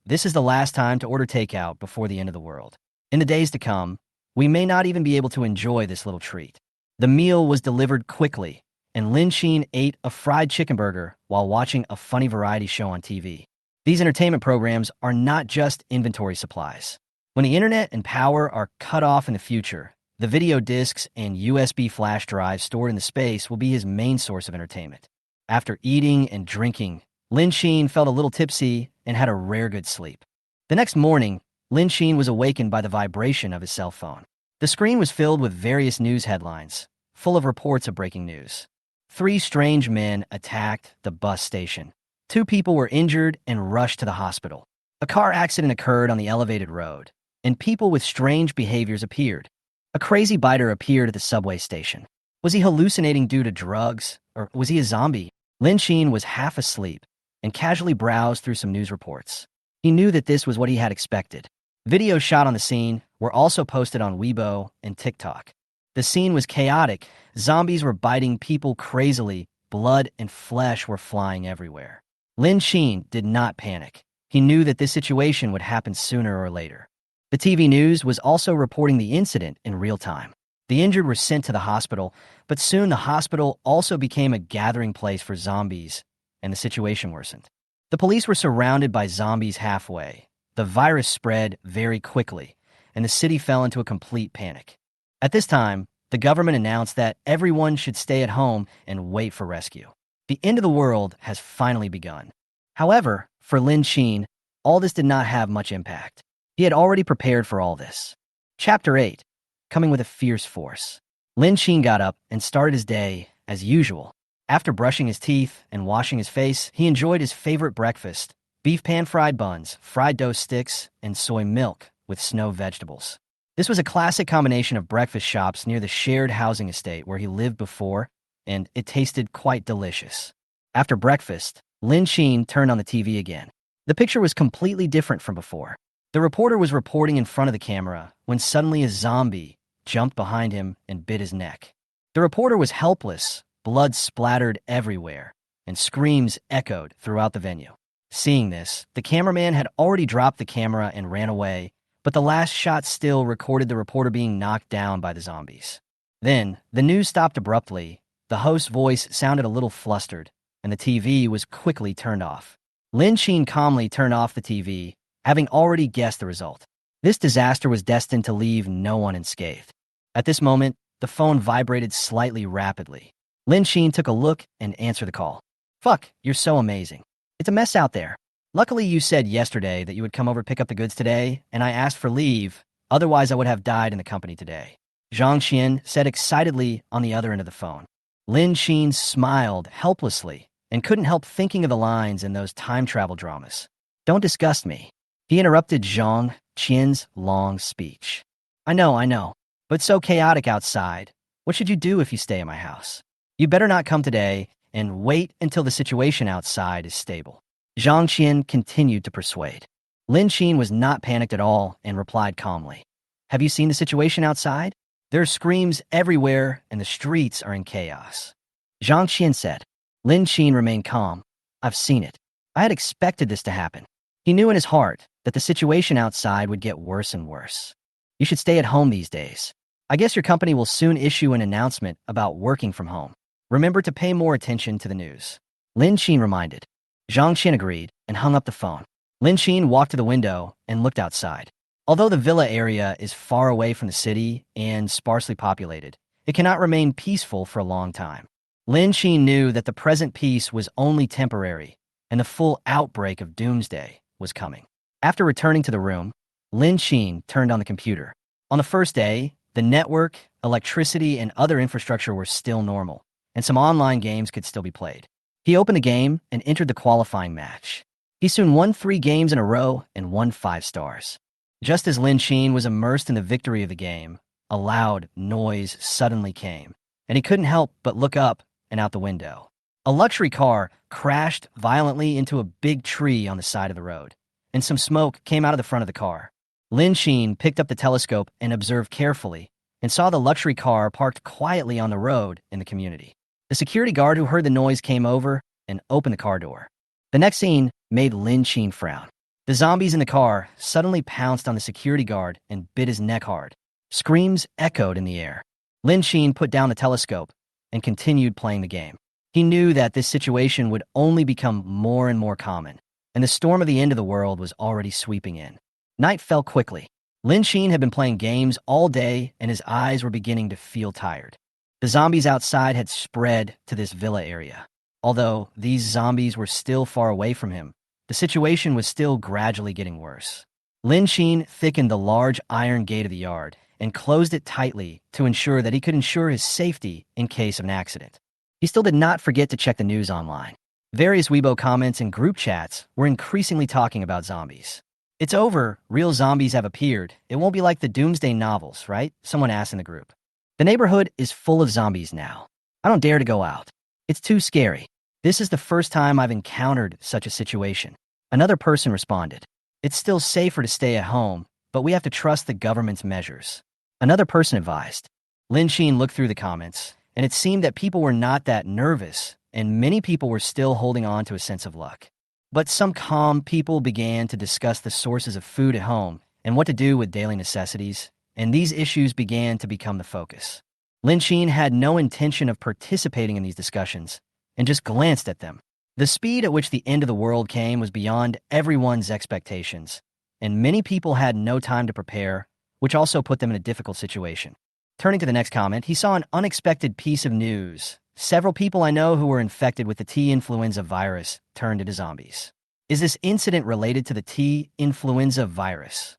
this is the last time to order takeout before the end of the world. In the days to come, we may not even be able to enjoy this little treat. The meal was delivered quickly, and Lin Xin ate a fried chicken burger while watching a funny variety show on TV. These entertainment programs are not just inventory supplies. When the internet and power are cut off in the future, the video discs and USB flash drives stored in the space will be his main source of entertainment. After eating and drinking, Lin Xin felt a little tipsy and had a rare good sleep. The next morning, Lin Xin was awakened by the vibration of his cell phone. The screen was filled with various news headlines, full of reports of breaking news. 3 strange men attacked the bus station. 2 people were injured and rushed to the hospital. A car accident occurred on the elevated road, and people with strange behaviors appeared. A crazy biter appeared at the subway station. Was he hallucinating due to drugs, or was he a zombie? Lin Xin was half asleep and casually browsed through some news reports. He knew that this was what he had expected. Videos shot on the scene were also posted on Weibo and TikTok. The scene was chaotic. Zombies were biting people crazily. Blood and flesh were flying everywhere. Lin Xin did not panic. He knew that this situation would happen sooner or later. The TV news was also reporting the incident in real time. The injured were sent to the hospital, but soon the hospital also became a gathering place for zombies, and the situation worsened. The police were surrounded by zombies halfway. The virus spread very quickly, and the city fell into a complete panic. At this time, the government announced that everyone should stay at home and wait for rescue. The end of the world has finally begun. However, for Lin Qin, all this did not have much impact. He had already prepared for all this. Chapter 8. Coming with a fierce force. Lin Qin got up and started his day as usual. After brushing his teeth and washing his face, he enjoyed his favorite breakfast: beef pan-fried buns, fried dough sticks, and soy milk with snow vegetables. This was a classic combination of breakfast shops near the shared housing estate where he lived before, and it tasted quite delicious. After breakfast, Lin Qin turned on the TV again. The picture was completely different from before. The reporter was reporting in front of the camera when suddenly a zombie jumped behind him and bit his neck. The reporter was helpless, blood splattered everywhere, and screams echoed throughout the venue. Seeing this, the cameraman had already dropped the camera and ran away, but the last shot still recorded the reporter being knocked down by the zombies. Then, the news stopped abruptly. The host's voice sounded a little flustered, and the TV was quickly turned off. Lin Qin calmly turned off the TV, having already guessed the result. This disaster was destined to leave no one unscathed. At this moment, the phone vibrated slightly rapidly. Lin Qin took a look and answered the call. "Fuck, you're so amazing. It's a mess out there. Luckily, you said yesterday that you would come over to pick up the goods today, and I asked for leave, otherwise I would have died in the company today," Zhang Qian said excitedly on the other end of the phone. Lin Qin smiled helplessly and couldn't help thinking of the lines in those time travel dramas. "Don't disgust me," he interrupted Zhang Qian's long speech. I know, but it's so chaotic outside. What should you do if you stay at my house? You better not come today and wait until the situation outside is stable." Zhang Qian continued to persuade. Lin Qin was not panicked at all and replied calmly. "Have you seen the situation outside? There are screams everywhere and the streets are in chaos." Zhang Qian said. Lin Qin remained calm. "I've seen it. I had expected this to happen." He knew in his heart that the situation outside would get worse and worse. "You should stay at home these days. I guess your company will soon issue an announcement about working from home. Remember to pay more attention to the news," Lin Qin reminded. Zhang Qian agreed and hung up the phone. Lin Qin walked to the window and looked outside. Although the villa area is far away from the city and sparsely populated, it cannot remain peaceful for a long time. Lin Qin knew that the present peace was only temporary, and the full outbreak of doomsday was coming. After returning to the room, Lin Qin turned on the computer. On the first day, the network, electricity, and other infrastructure were still normal, and some online games could still be played. He opened the game and entered the qualifying match. He soon won 3 games in a row and won 5 stars. Just as Lin Qin was immersed in the victory of the game, a loud noise suddenly came, and he couldn't help but look up and out the window. A luxury car crashed violently into a big tree on the side of the road, and some smoke came out of the front of the car. Lin Qin picked up the telescope and observed carefully, and saw the luxury car parked quietly on the road in the community. The security guard who heard the noise came over and opened the car door. The next scene made Lin Qin frown. The zombies in the car suddenly pounced on the security guard and bit his neck hard. Screams echoed in the air. Lin Qin put down the telescope and continued playing the game. He knew that this situation would only become more and more common, and the storm of the end of the world was already sweeping in. Night fell quickly. Lin Qin had been playing games all day, and his eyes were beginning to feel tired. The zombies outside had spread to this villa area. Although these zombies were still far away from him, the situation was still gradually getting worse. Lin Qin thickened the large iron gate of the yard and closed it tightly to ensure that he could ensure his safety in case of an accident. He still did not forget to check the news online. Various Weibo comments and group chats were increasingly talking about zombies. "It's over. Real zombies have appeared. It won't be like the Doomsday novels, right?" someone asked in the group. "The neighborhood is full of zombies now. I don't dare to go out. It's too scary. This is the first time I've encountered such a situation," another person responded. "It's still safer to stay at home, but we have to trust the government's measures," another person advised. Lin Qin looked through the comments, and it seemed that people were not that nervous, and many people were still holding on to a sense of luck. But some calm people began to discuss the sources of food at home and what to do with daily necessities, and these issues began to become the focus. Lin Xin had no intention of participating in these discussions and just glanced at them. The speed at which the end of the world came was beyond everyone's expectations, and many people had no time to prepare, which also put them in a difficult situation. Turning to the next comment, he saw an unexpected piece of news. Several people I know who were infected with the T influenza virus turned into zombies. Is this incident related to the T influenza virus?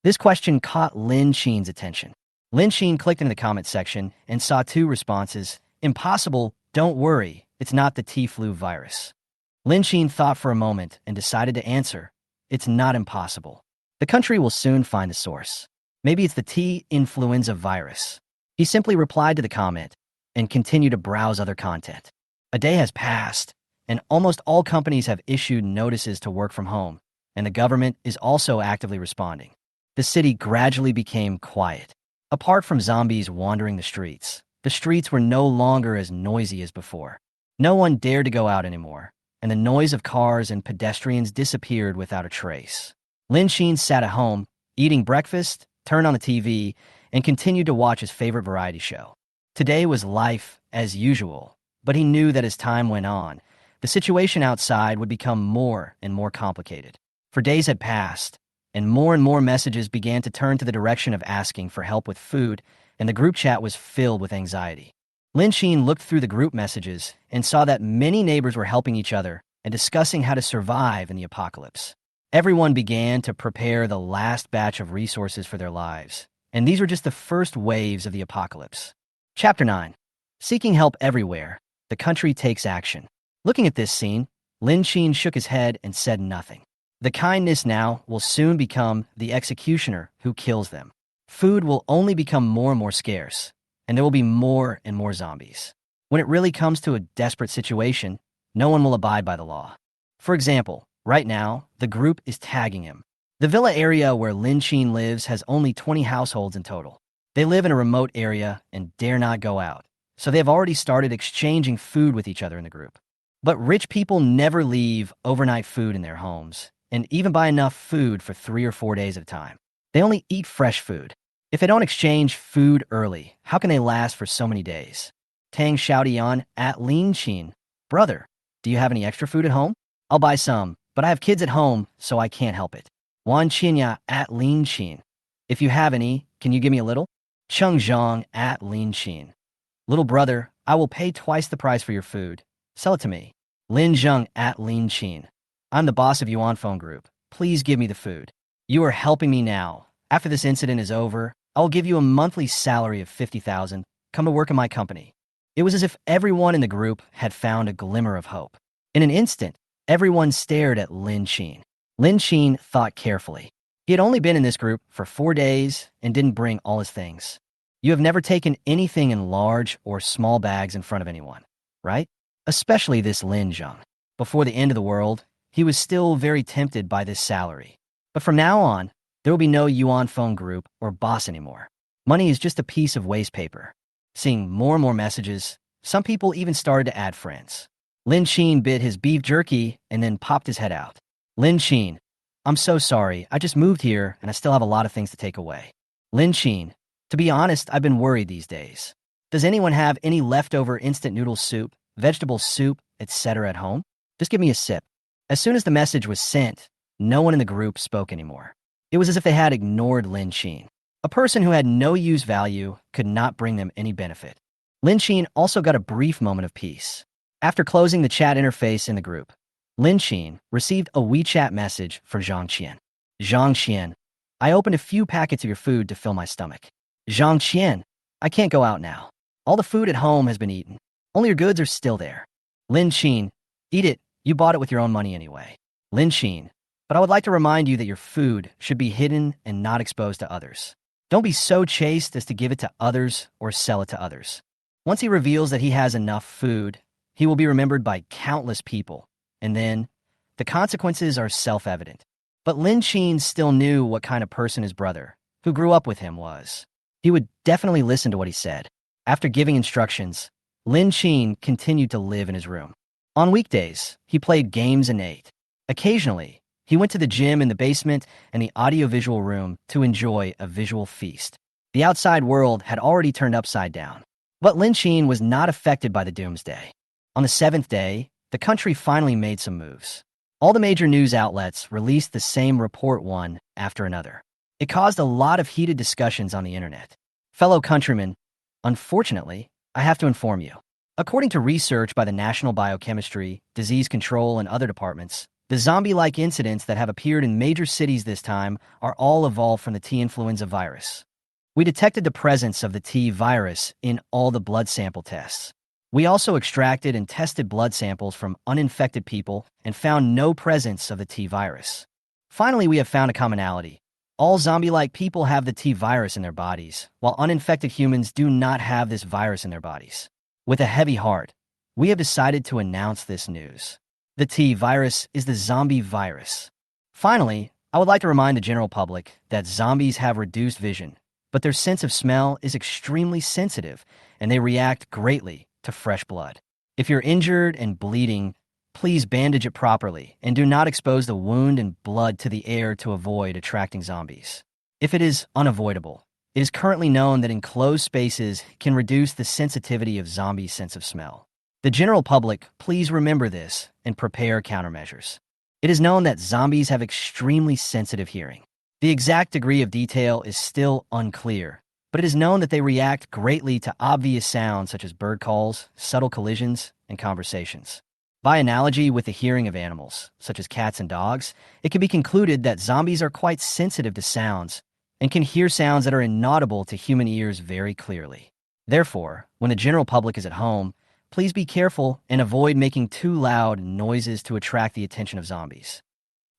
This question caught Lin Xin's attention. Lin Xin clicked into the comment section and saw two responses. Impossible, don't worry, it's not the T flu virus. Lin Xin thought for a moment and decided to answer, it's not impossible. The country will soon find the source. Maybe it's the T influenza virus. He simply replied to the comment and continued to browse other content. A day has passed, and almost all companies have issued notices to work from home, and the government is also actively responding. The city gradually became quiet. Apart from zombies wandering the streets were no longer as noisy as before. No one dared to go out anymore, and the noise of cars and pedestrians disappeared without a trace. Lin Xin sat at home, eating breakfast, turned on the TV, and continued to watch his favorite variety show. Today was life as usual, but he knew that as time went on, the situation outside would become more and more complicated. For days had passed, and more messages began to turn to the direction of asking for help with food, and the group chat was filled with anxiety. Lin Xin looked through the group messages and saw that many neighbors were helping each other and discussing how to survive in the apocalypse. Everyone began to prepare the last batch of resources for their lives, and these were just the first waves of the apocalypse. Chapter 9. Seeking help everywhere, the country takes action. Looking at this scene, Lin Xin shook his head and said nothing. The kindness now will soon become the executioner who kills them. Food will only become more and more scarce, and there will be more and more zombies. When it really comes to a desperate situation, no one will abide by the law. For example, right now, the group is tagging him. The villa area where Lin Xin lives has only 20 households in total. They live in a remote area and dare not go out, so they have already started exchanging food with each other in the group. But rich people never leave overnight food in their homes, and even buy enough food for 3 or 4 days at a time. They only eat fresh food. If they don't exchange food early, how can they last for so many days? Tang Xiaodian at Lin Xin. Brother, do you have any extra food at home? I'll buy some, but I have kids at home, so I can't help it. Wan Qinya at Lin Xin. If you have any, can you give me a little? Cheng Zhang at Lin Xin. Little brother, I will pay twice the price for your food. Sell it to me. Lin Zheng at Lin Xin. I'm the boss of Yuan Phone Group. Please give me the food. You are helping me now. After this incident is over, I will give you a monthly salary of 50,000. Come to work in my company. It was as if everyone in the group had found a glimmer of hope. In an instant, everyone stared at Lin Xin. Lin Xin thought carefully. He had only been in this group for 4 days and didn't bring all his things. You have never taken anything in large or small bags in front of anyone, right? Especially this Lin Zheng. Before the end of the world, he was still very tempted by this salary. But from now on, there will be no Yuan Phone Group or boss anymore. Money is just a piece of waste paper. Seeing more and more messages, some people even started to add friends. Lin Xin bit his beef jerky and then popped his head out. Lin Xin, I'm so sorry. I just moved here and I still have a lot of things to take away. Lin Xin, to be honest, I've been worried these days. Does anyone have any leftover instant noodle soup, vegetable soup, etc. at home? Just give me a sip. As soon as the message was sent, no one in the group spoke anymore. It was as if they had ignored Lin Xin. A person who had no use value could not bring them any benefit. Lin Xin also got a brief moment of peace. After closing the chat interface in the group, Lin Xin received a WeChat message from Zhang Qian. Zhang Qian, I opened a few packets of your food to fill my stomach. Zhang Qian, I can't go out now. All the food at home has been eaten. Only your goods are still there. Lin Xin, eat it. You bought it with your own money anyway. Lin Xin, but I would like to remind you that your food should be hidden and not exposed to others. Don't be so chaste as to give it to others or sell it to others. Once he reveals that he has enough food, he will be remembered by countless people, and then the consequences are self-evident. But Lin Xin still knew what kind of person his brother, who grew up with him, was. He would definitely listen to what he said. After giving instructions, Lin Xin continued to live in his room. On weekdays, he played games and ate. Occasionally, He went to the gym in the basement and the audiovisual room to enjoy a visual feast. The outside world had already turned upside down. But Lin Qin was not affected by the doomsday. On the seventh day, the country finally made some moves. All the major news outlets released the same report one after another. It caused a lot of heated discussions on the internet. Fellow countrymen, unfortunately, I have to inform you. According to research by the National Biochemistry, Disease Control, and other departments, the zombie-like incidents that have appeared in major cities this time are all evolved from the T influenza virus. We detected the presence of the T virus in all the blood sample tests. We also extracted and tested blood samples from uninfected people and found no presence of the T virus. Finally, we have found a commonality. All zombie-like people have the T virus in their bodies, while uninfected humans do not have this virus in their bodies. With a heavy heart, we have decided to announce this news. The T virus is the zombie virus. Finally, I would like to remind the general public that zombies have reduced vision, but their sense of smell is extremely sensitive, and they react greatly to fresh blood. If you're injured and bleeding, please bandage it properly and do not expose the wound and blood to the air to avoid attracting zombies. If it is unavoidable, it is currently known that enclosed spaces can reduce the sensitivity of zombies' sense of smell. The general public, please remember this and prepare countermeasures. It is known that zombies have extremely sensitive hearing. The exact degree of detail is still unclear, but it is known that they react greatly to obvious sounds such as bird calls, subtle collisions, and conversations. By analogy with the hearing of animals, such as cats and dogs, it can be concluded that zombies are quite sensitive to sounds and can hear sounds that are inaudible to human ears very clearly. Therefore, when the general public is at home, please be careful and avoid making too loud noises to attract the attention of zombies.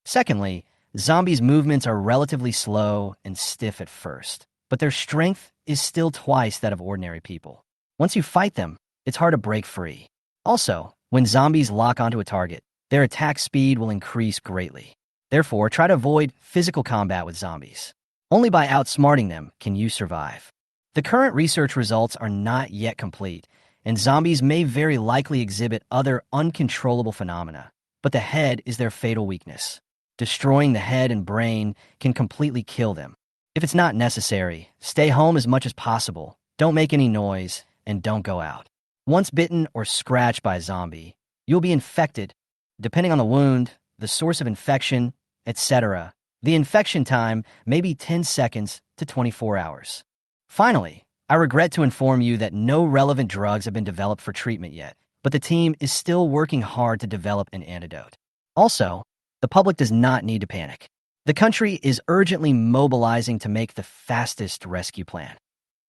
Secondly, zombies' movements are relatively slow and stiff at first, but their strength is still twice that of ordinary people. Once you fight them, it's hard to break free. Also, when zombies lock onto a target, their attack speed will increase greatly. Therefore, try to avoid physical combat with zombies. Only by outsmarting them can you survive. The current research results are not yet complete, and zombies may very likely exhibit other uncontrollable phenomena, but the head is their fatal weakness. Destroying the head and brain can completely kill them. If it's not necessary, stay home as much as possible, don't make any noise, and don't go out. Once bitten or scratched by a zombie, you'll be infected. Depending on the wound, the source of infection, etc., the infection time may be 10 seconds to 24 hours. Finally, I regret to inform you that no relevant drugs have been developed for treatment yet, but the team is still working hard to develop an antidote. Also, the public does not need to panic. The country is urgently mobilizing to make the fastest rescue plan.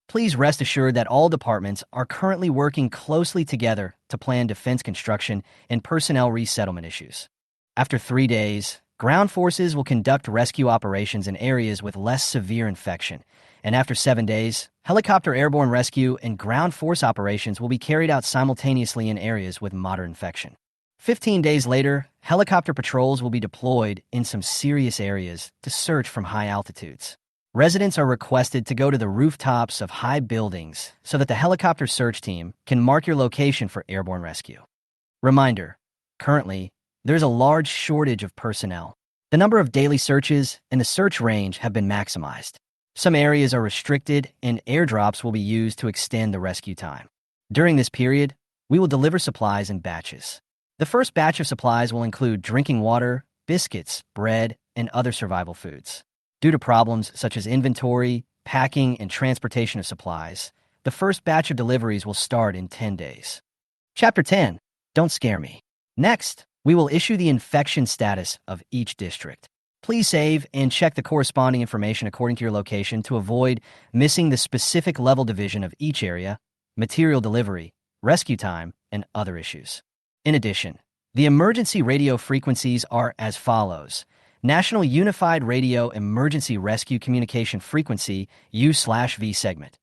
Please rest assured that all departments are currently working closely together to plan defense construction and personnel resettlement issues. After 3 days, ground forces will conduct rescue operations in areas with less severe infection, and after 7 days, helicopter airborne rescue and ground force operations will be carried out simultaneously in areas with moderate infection. 15 days later, helicopter patrols will be deployed in some serious areas to search from high altitudes. Residents are requested to go to the rooftops of high buildings so that the helicopter search team can mark your location for airborne rescue. Reminder, currently, there's a large shortage of personnel. The number of daily searches and the search range have been maximized. Some areas are restricted, and airdrops will be used to extend the rescue time. During this period, we will deliver supplies in batches. The first batch of supplies will include drinking water, biscuits, bread, and other survival foods. Due to problems such as inventory, packing, and transportation of supplies, the first batch of deliveries will start in 10 days. Chapter 10. Don't scare me. Next, we will issue the infection status of each district. Please save and check the corresponding information according to your location to avoid missing the specific level division of each area, material delivery, rescue time, and other issues. In addition, the emergency radio frequencies are as follows. National Unified Radio Emergency Rescue Communication Frequency U/V segment.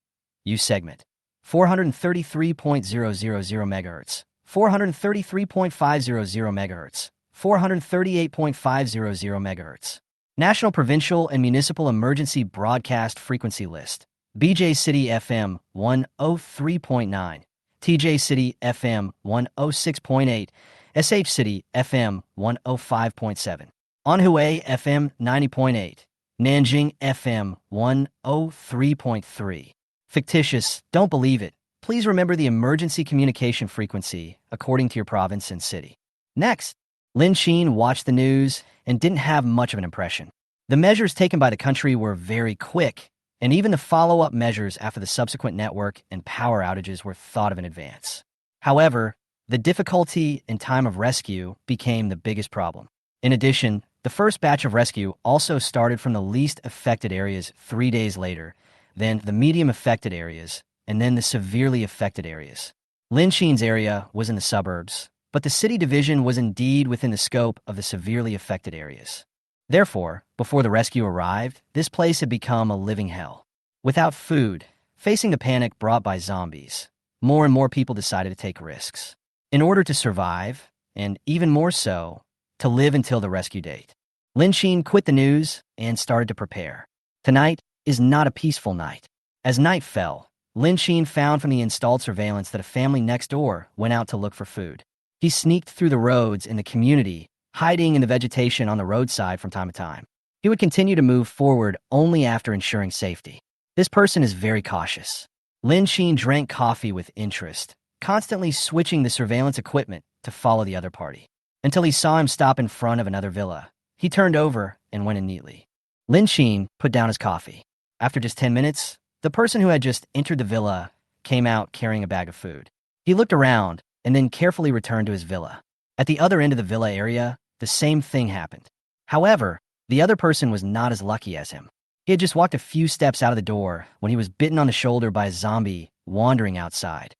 U segment 433.000 MHz, 433.500 MHz, 438.500 MHz. National Provincial and Municipal Emergency Broadcast Frequency List. BJ City FM 103.9, TJ City FM 106.8, SH City FM 105.7. Anhui FM 90.8, Nanjing FM 103.3. Fictitious, don't believe it. Please remember the emergency communication frequency according to your province and city. Next, Lin Xin watched the news and didn't have much of an impression. The measures taken by the country were very quick, and even the follow-up measures after the subsequent network and power outages were thought of in advance. However, the difficulty in time of rescue became the biggest problem. In addition, the first batch of rescue also started from the least affected areas 3 days later, then the medium affected areas, and then the severely affected areas. Lin Xin's area was in the suburbs, but the city division was indeed within the scope of the severely affected areas. Therefore, before the rescue arrived, this place had become a living hell. Without food, facing the panic brought by zombies, more and more people decided to take risks. In order to survive, and even more so, to live until the rescue date, Lin Xin quit the news and started to prepare. Tonight is not a peaceful night. As night fell, Lin Xin found from the installed surveillance that a family next door went out to look for food. He sneaked through the roads in the community, hiding in the vegetation on the roadside from time to time. He would continue to move forward only after ensuring safety. This person is very cautious. Lin Xin drank coffee with interest, constantly switching the surveillance equipment to follow the other party. Until he saw him stop in front of another villa. He turned over and went in neatly. Lin Xin put down his coffee. After just 10 minutes, the person who had just entered the villa came out carrying a bag of food. He looked around and then carefully returned to his villa. At the other end of the villa area, the same thing happened. However, the other person was not as lucky as him. He had just walked a few steps out of the door when he was bitten on the shoulder by a zombie wandering outside.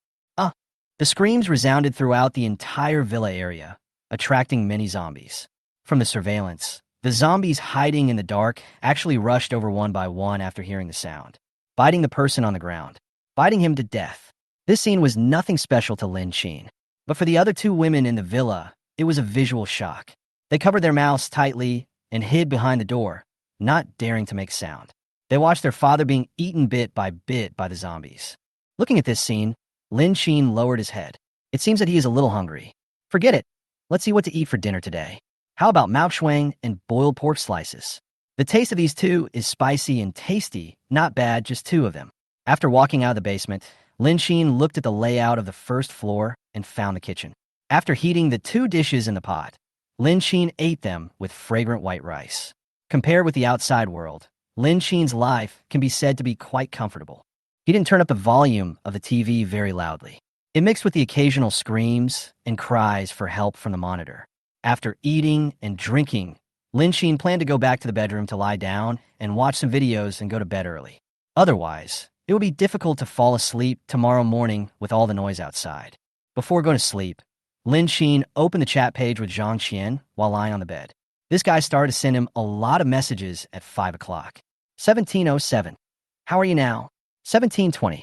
The screams resounded throughout the entire villa area, attracting many zombies. From the surveillance, the zombies hiding in the dark actually rushed over one by one after hearing the sound, biting the person on the ground, biting him to death. This scene was nothing special to Lin Xin, but for the other two women in the villa, it was a visual shock. They covered their mouths tightly and hid behind the door, not daring to make sound. They watched their father being eaten bit by the zombies. Looking at this scene, Lin Xin lowered his head. It seems that he is a little hungry. Forget it. Let's see what to eat for dinner today. How about maochuang and boiled pork slices? The taste of these two is spicy and tasty, not bad, just two of them. After walking out of the basement, Lin Xin looked at the layout of the first floor and found the kitchen. After heating the two dishes in the pot, Lin Xin ate them with fragrant white rice. Compared with the outside world, Lin Xin's life can be said to be quite comfortable. He didn't turn up the volume of the TV very loudly. It mixed with the occasional screams and cries for help from the monitor. After eating and drinking, Lin Xin planned to go back to the bedroom to lie down and watch some videos and go to bed early. Otherwise, it would be difficult to fall asleep tomorrow morning with all the noise outside. Before going to sleep, Lin Xin opened the chat page with Zhang Qian while lying on the bed. This guy started to send him a lot of messages at 5 o'clock. 17:07. How are you now? 17:20.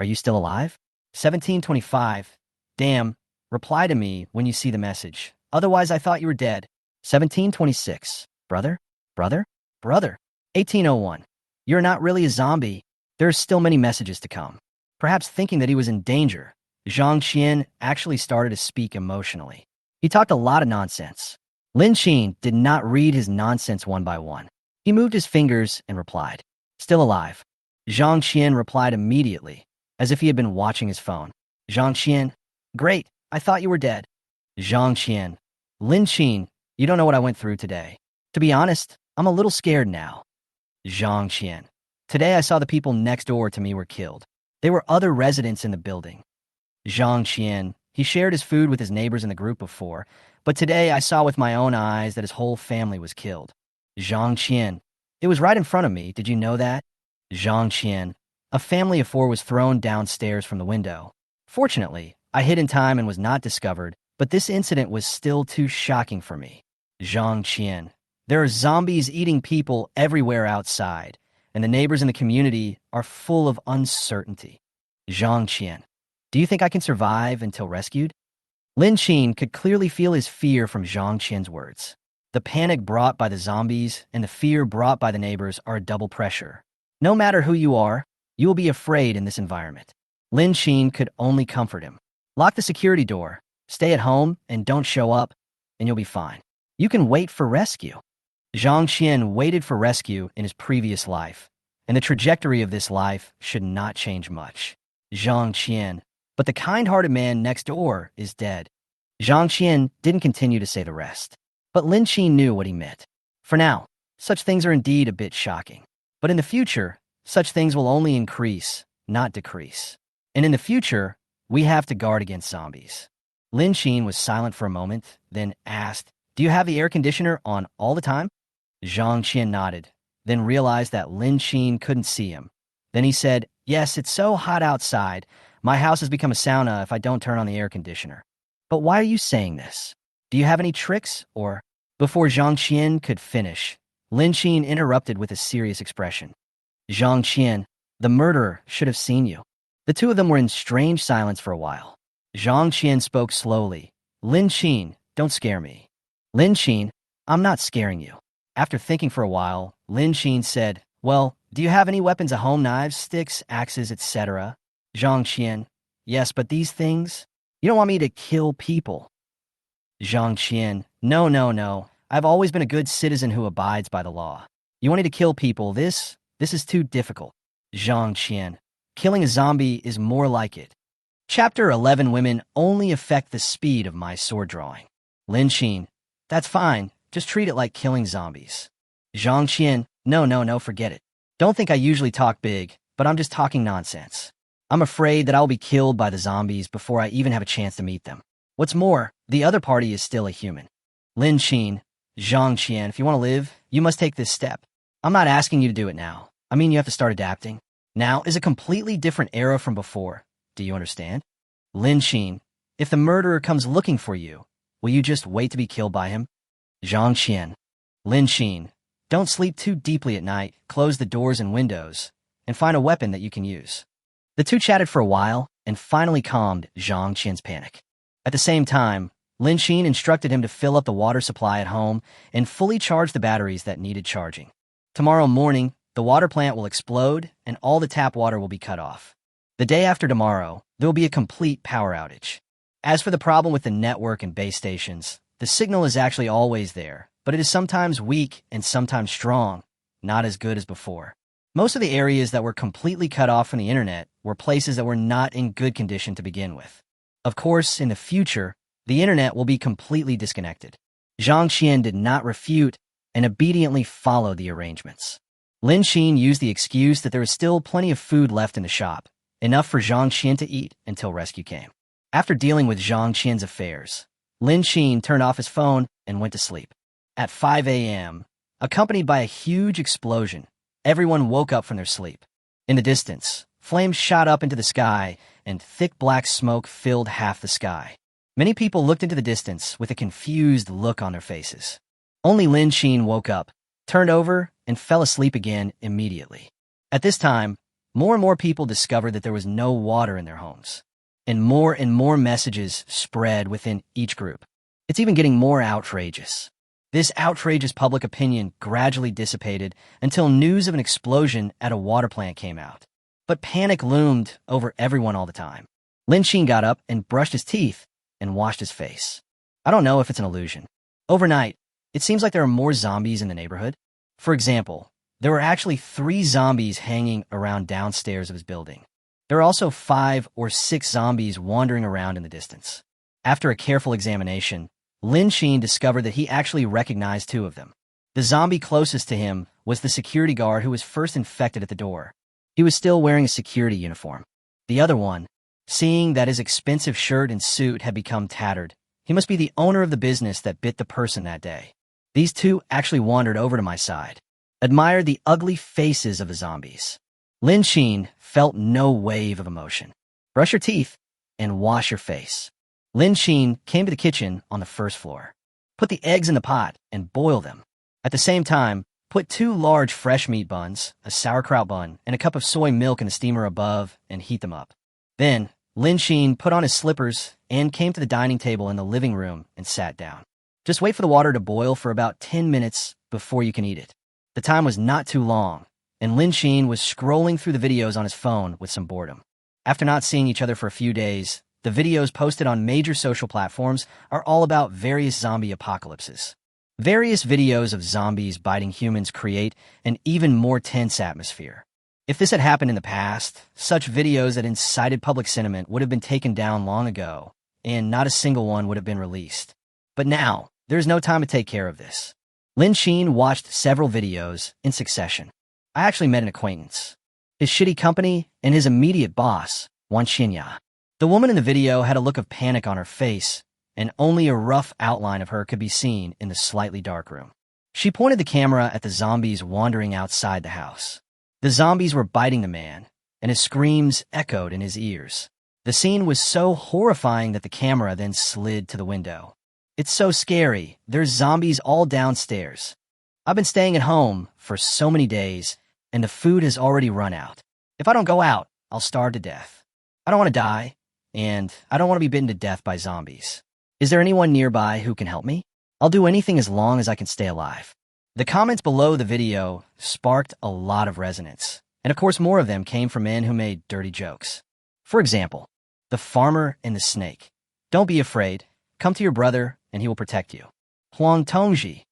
Are you still alive? 17:25. Damn. Reply to me when you see the message. Otherwise, I thought you were dead. 17:26. Brother? Brother? Brother. 18:01. You're not really a zombie. There's still many messages to come. Perhaps thinking that he was in danger, Zhang Qian actually started to speak emotionally. He talked a lot of nonsense. Lin Xin did not read his nonsense one by one. He moved his fingers and replied, "Still alive." Zhang Qian replied immediately, as if he had been watching his phone. Zhang Qian, "Great, I thought you were dead." Zhang Qian, "Lin Xin, you don't know what I went through today. To be honest, I'm a little scared now." Zhang Qian, "Today I saw the people next door to me were killed. There were other residents in the building." Zhang Qian, he shared his food with his neighbors in the group of 4, but today I saw with my own eyes that his whole family was killed. Zhang Qian, "It was right in front of me, did you know that?" Zhang Qian, "A family of 4 was thrown downstairs from the window. Fortunately, I hid in time and was not discovered, but this incident was still too shocking for me." Zhang Qian, "There are zombies eating people everywhere outside, and the neighbors in the community are full of uncertainty." Zhang Qian, "Do you think I can survive until rescued?" Lin Xin could clearly feel his fear from Zhang Qian's words. The panic brought by the zombies and the fear brought by the neighbors are a double pressure. No matter who you are, you will be afraid in this environment. Lin Xin could only comfort him. "Lock the security door, stay at home, and don't show up, and you'll be fine. You can wait for rescue." Zhang Qian waited for rescue in his previous life, and the trajectory of this life should not change much. Zhang Qian, but the kind-hearted man next door is dead. Zhang Qian didn't continue to say the rest, but Lin Qi knew what he meant. For now, such things are indeed a bit shocking. But in the future, such things will only increase, not decrease. And in the future, we have to guard against zombies. Lin Qi was silent for a moment, then asked, "Do you have the air conditioner on all the time?" Zhang Qian nodded, then realized that Lin Qi couldn't see him. Then he said, "Yes, it's so hot outside. My house has become a sauna if I don't turn on the air conditioner." "But why are you saying this? Do you have any tricks, or—" Before Zhang Qian could finish, Lin Qi interrupted with a serious expression. "Zhang Qian, the murderer should have seen you." The two of them were in strange silence for a while. Zhang Qian spoke slowly. "Lin Qi, don't scare me." "Lin Qi, I'm not scaring you." After thinking for a while, Lin Qi said, "Well, do you have any weapons at home, knives, sticks, axes, etc.?" Zhang Qian, "Yes, but these things? You don't want me to kill people." Zhang Qian, No. I've always been a good citizen who abides by the law. You wanted to kill people. This is too difficult." Zhang Qian, "Killing a zombie is more like it." Chapter 11. Women only affect the speed of my sword drawing. Lin Qi, "That's fine. Just treat it like killing zombies." Zhang Qian, No, forget it. Don't think I usually talk big, but I'm just talking nonsense. I'm afraid that I'll be killed by the zombies before I even have a chance to meet them. What's more, the other party is still a human. Lin Qi, Zhang Qian, if you want to live, you must take this step. I'm not asking you to do it now. I mean, you have to start adapting. Now is a completely different era from before. Do you understand? Lin Qi, if the murderer comes looking for you, will you just wait to be killed by him? Zhang Qian, Lin Qi, don't sleep too deeply at night, close the doors and windows, and find a weapon that you can use. The two chatted for a while and finally calmed Zhang Qian's panic. At the same time, Lin Qi instructed him to fill up the water supply at home and fully charge the batteries that needed charging. Tomorrow morning, the water plant will explode and all the tap water will be cut off. The day after tomorrow, there will be a complete power outage. As for the problem with the network and base stations, the signal is actually always there, but it is sometimes weak and sometimes strong, not as good as before. Most of the areas that were completely cut off from the internet were places that were not in good condition to begin with. Of course, in the future, the internet will be completely disconnected. Zhang Qian did not refute and obediently followed the arrangements. Lin Qi used the excuse that there was still plenty of food left in the shop, enough for Zhang Qian to eat until rescue came. After dealing with Zhang Qian's affairs, Lin Qi turned off his phone and went to sleep. At 5 a.m., accompanied by a huge explosion, everyone woke up from their sleep. In the distance, flames shot up into the sky, and thick black smoke filled half the sky. Many people looked into the distance with a confused look on their faces. Only Lin Qi woke up, turned over, and fell asleep again immediately. At this time, more and more people discovered that there was no water in their homes. And more messages spread within each group. It's even getting more outrageous. This outrageous public opinion gradually dissipated until news of an explosion at a water plant came out. But panic loomed over everyone all the time. Lin Qi got up and brushed his teeth and washed his face. I don't know if it's an illusion. Overnight, it seems like there are more zombies in the neighborhood. For example, there were actually 3 zombies hanging around downstairs of his building. There are also 5 or 6 zombies wandering around in the distance. After a careful examination, Lin Qi discovered that he actually recognized 2 of them. The zombie closest to him was the security guard who was first infected at the door. He was still wearing a security uniform. The other one, seeing that his expensive shirt and suit had become tattered, he must be the owner of the business that bit the person that day. These 2 actually wandered over to my side, admired the ugly faces of the zombies. Lin Qi felt no wave of emotion. Brush your teeth and wash your face. Lin Qi came to the kitchen on the first floor. Put the eggs in the pot and boil them. At the same time, put 2 large fresh meat buns, a sauerkraut bun, and a cup of soy milk in the steamer above and heat them up. Then, Lin Qi put on his slippers and came to the dining table in the living room and sat down. Just wait for the water to boil for about 10 minutes before you can eat it. The time was not too long, and Lin Qi was scrolling through the videos on his phone with some boredom. After not seeing each other for a few days, the videos posted on major social platforms are all about various zombie apocalypses. Various videos of zombies biting humans create an even more tense atmosphere. If this had happened in the past, such videos that incited public sentiment would have been taken down long ago, and not a single one would have been released. But now, there's no time to take care of this. Lin Sheen watched several videos in succession. I actually met an acquaintance, his shitty company, and his immediate boss, Wan Xinya. The woman in the video had a look of panic on her face, and only a rough outline of her could be seen in the slightly dark room. She pointed the camera at the zombies wandering outside the house. The zombies were biting the man, and his screams echoed in his ears. The scene was so horrifying that the camera then slid to the window. It's so scary. There's zombies all downstairs. I've been staying at home for so many days, and the food has already run out. If I don't go out, I'll starve to death. I don't want to die, and I don't want to be bitten to death by zombies. Is there anyone nearby who can help me? I'll do anything as long as I can stay alive. The comments below the video sparked a lot of resonance, and of course more of them came from men who made dirty jokes. For example, the farmer and the snake. Don't be afraid. Come to your brother, and he will protect you. Huang Tongji.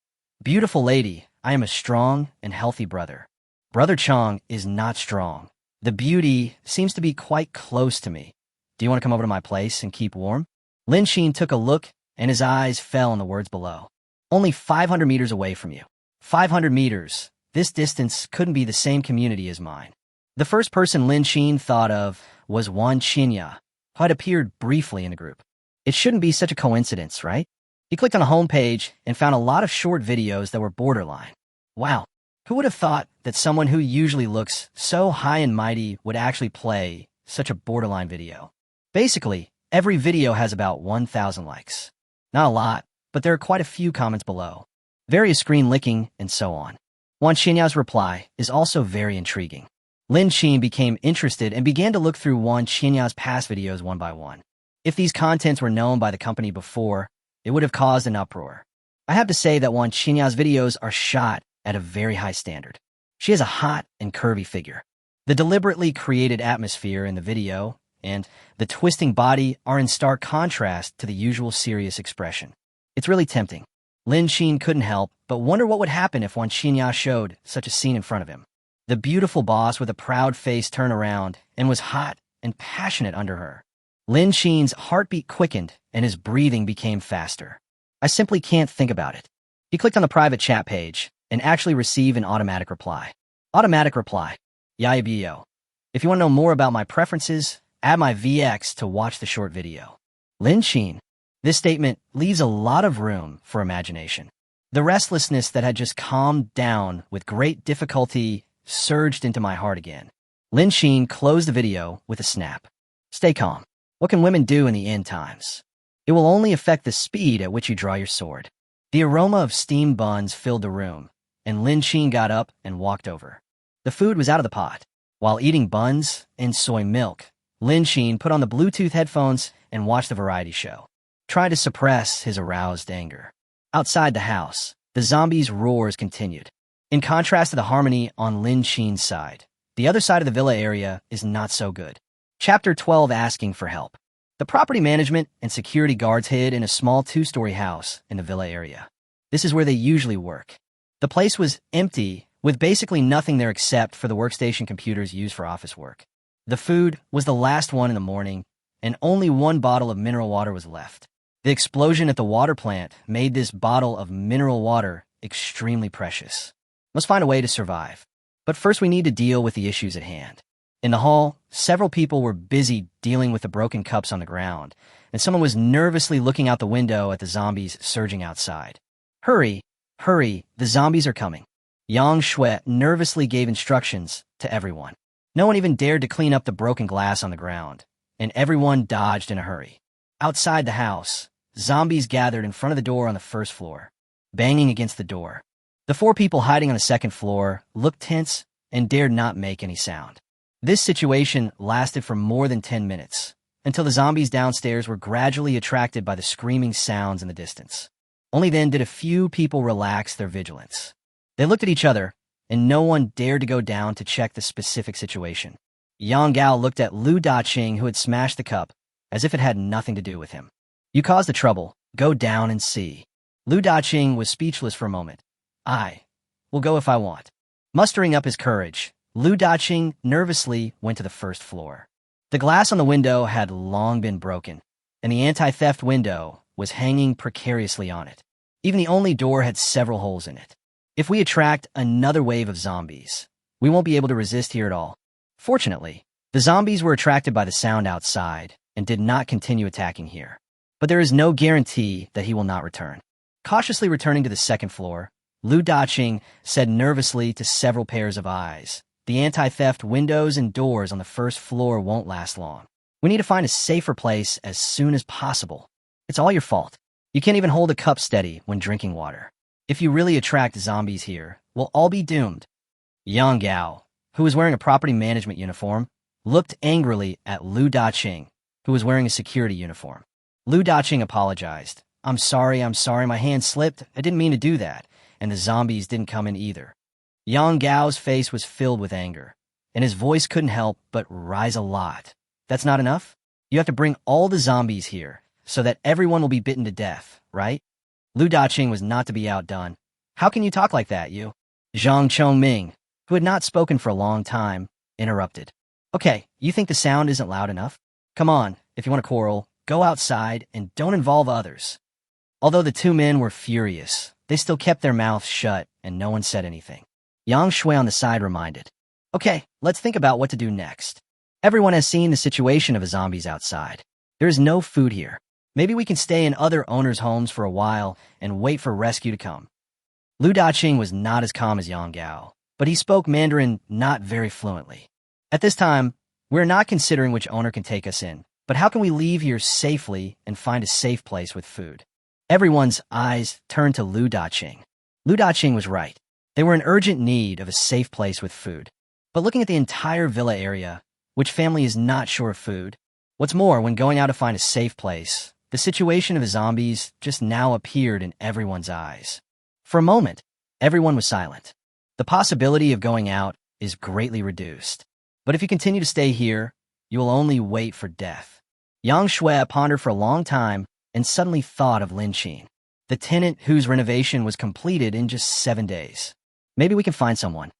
Beautiful lady, I am a strong and healthy brother. Brother Chong is not strong. The beauty seems to be quite close to me. Do you want to come over to my place and keep warm? Lin Sheen took a look, and his eyes fell on the words below. Only 500 meters away from you. 500 meters. This distance couldn't be the same community as mine. The first person Lin Sheen thought of was Wan Xinya, who had appeared briefly in the group. It shouldn't be such a coincidence, right? He clicked on the homepage and found a lot of short videos that were borderline. Wow, who would have thought that someone who usually looks so high and mighty would actually play such a borderline video? Basically, every video has about 1,000 likes. Not a lot, but there are quite a few comments below. Various screen licking, and so on. Wan Xinya's reply is also very intriguing. Lin Sheen became interested and began to look through Wan Xinya's past videos one by one. If these contents were known by the company before, it would have caused an uproar. I have to say that Wan Xinya's videos are shot at a very high standard. She has a hot and curvy figure. The deliberately created atmosphere in the video and the twisting body are in stark contrast to the usual serious expression. It's really tempting. Lin Sheen couldn't help but wonder what would happen if Wan Xinya showed such a scene in front of him. The beautiful boss with a proud face turned around and was hot and passionate under her. Lin Sheen's heartbeat quickened and his breathing became faster. I simply can't think about it. He clicked on the private chat page and actually received an automatic reply. Automatic reply. Yayabio. If you want to know more about my preferences, add my VX to watch the short video. Lin Sheen. This statement leaves a lot of room for imagination. The restlessness that had just calmed down with great difficulty surged into my heart again. Lin Sheen closed the video with a snap. Stay calm. What can women do in the end times? It will only affect the speed at which you draw your sword. The aroma of steamed buns filled the room, and Lin Sheen got up and walked over. The food was out of the pot. While eating buns and soy milk, Lin Sheen put on the Bluetooth headphones and watched the variety show, trying to suppress his aroused anger. Outside the house, the zombies' roars continued. In contrast to the harmony on Lin Sheen's side, the other side of the villa area is not so good. Chapter 12, Asking for Help. The property management and security guards hid in a small 2-story house in the villa area. This is where they usually work. The place was empty, with basically nothing there except for the workstation computers used for office work. The food was the last one in the morning, and only one bottle of mineral water was left. The explosion at the water plant made this bottle of mineral water extremely precious. Must find a way to survive. But first we need to deal with the issues at hand. In the hall, several people were busy dealing with the broken cups on the ground, and someone was nervously looking out the window at the zombies surging outside. Hurry, hurry, the zombies are coming. Yang Shui nervously gave instructions to everyone. No one even dared to clean up the broken glass on the ground, and everyone dodged in a hurry. Outside the house, zombies gathered in front of the door on the first floor, banging against the door. The 4 people hiding on the second floor looked tense and dared not make any sound. This situation lasted for more than 10 minutes, until the zombies downstairs were gradually attracted by the screaming sounds in the distance. Only then did a few people relax their vigilance. They looked at each other, and no one dared to go down to check the specific situation. Yang Gao looked at Lu Daqing, who had smashed the cup, as if it had nothing to do with him. You caused the trouble. Go down and see. Lu Daqing was speechless for a moment. I will go if I want. Mustering up his courage, Lu Daqing nervously went to the first floor. The glass on the window had long been broken, and the anti-theft window was hanging precariously on it. Even the only door had several holes in it. If we attract another wave of zombies, we won't be able to resist here at all. Fortunately, the zombies were attracted by the sound outside and did not continue attacking here. But there is no guarantee that he will not return. Cautiously returning to the second floor, Lu Daqing said nervously to several pairs of eyes, "The anti-theft windows and doors on the first floor won't last long. We need to find a safer place as soon as possible. It's all your fault. You can't even hold a cup steady when drinking water. If you really attract zombies here, we'll all be doomed." Yang Gao, who was wearing a property management uniform, looked angrily at Lu Daqing, who was wearing a security uniform. Lu Daqing apologized. I'm sorry, my hand slipped. I didn't mean to do that, and the zombies didn't come in either." Yang Gao's face was filled with anger, and his voice couldn't help but rise a lot. "That's not enough? You have to bring all the zombies here, so that everyone will be bitten to death, right?" Lu Daqing was not to be outdone. "How can you talk like that, you?" Zhang Chongming, who had not spoken for a long time, interrupted. "Okay, you think the sound isn't loud enough? Come on, if you want to quarrel, go outside and don't involve others." Although the two men were furious, they still kept their mouths shut and no one said anything. Yang Shui on the side reminded, "Okay, let's think about what to do next. Everyone has seen the situation of the zombies outside. There is no food here. Maybe we can stay in other owners' homes for a while and wait for rescue to come." Lu Daqing was not as calm as Yang Gao, but he spoke Mandarin not very fluently. "At this time, we're not considering which owner can take us in, but how can we leave here safely and find a safe place with food?" Everyone's eyes turned to Lu Daqing. Lu Daqing was right. They were in urgent need of a safe place with food. But looking at the entire villa area, which family is not sure of food? What's more, when going out to find a safe place, the situation of the zombies just now appeared in everyone's eyes. For a moment, everyone was silent. The possibility of going out is greatly reduced. But if you continue to stay here, you will only wait for death. Yang Shui pondered for a long time and suddenly thought of Lin Qin, the tenant whose renovation was completed in just 7 days. Maybe we can find someone.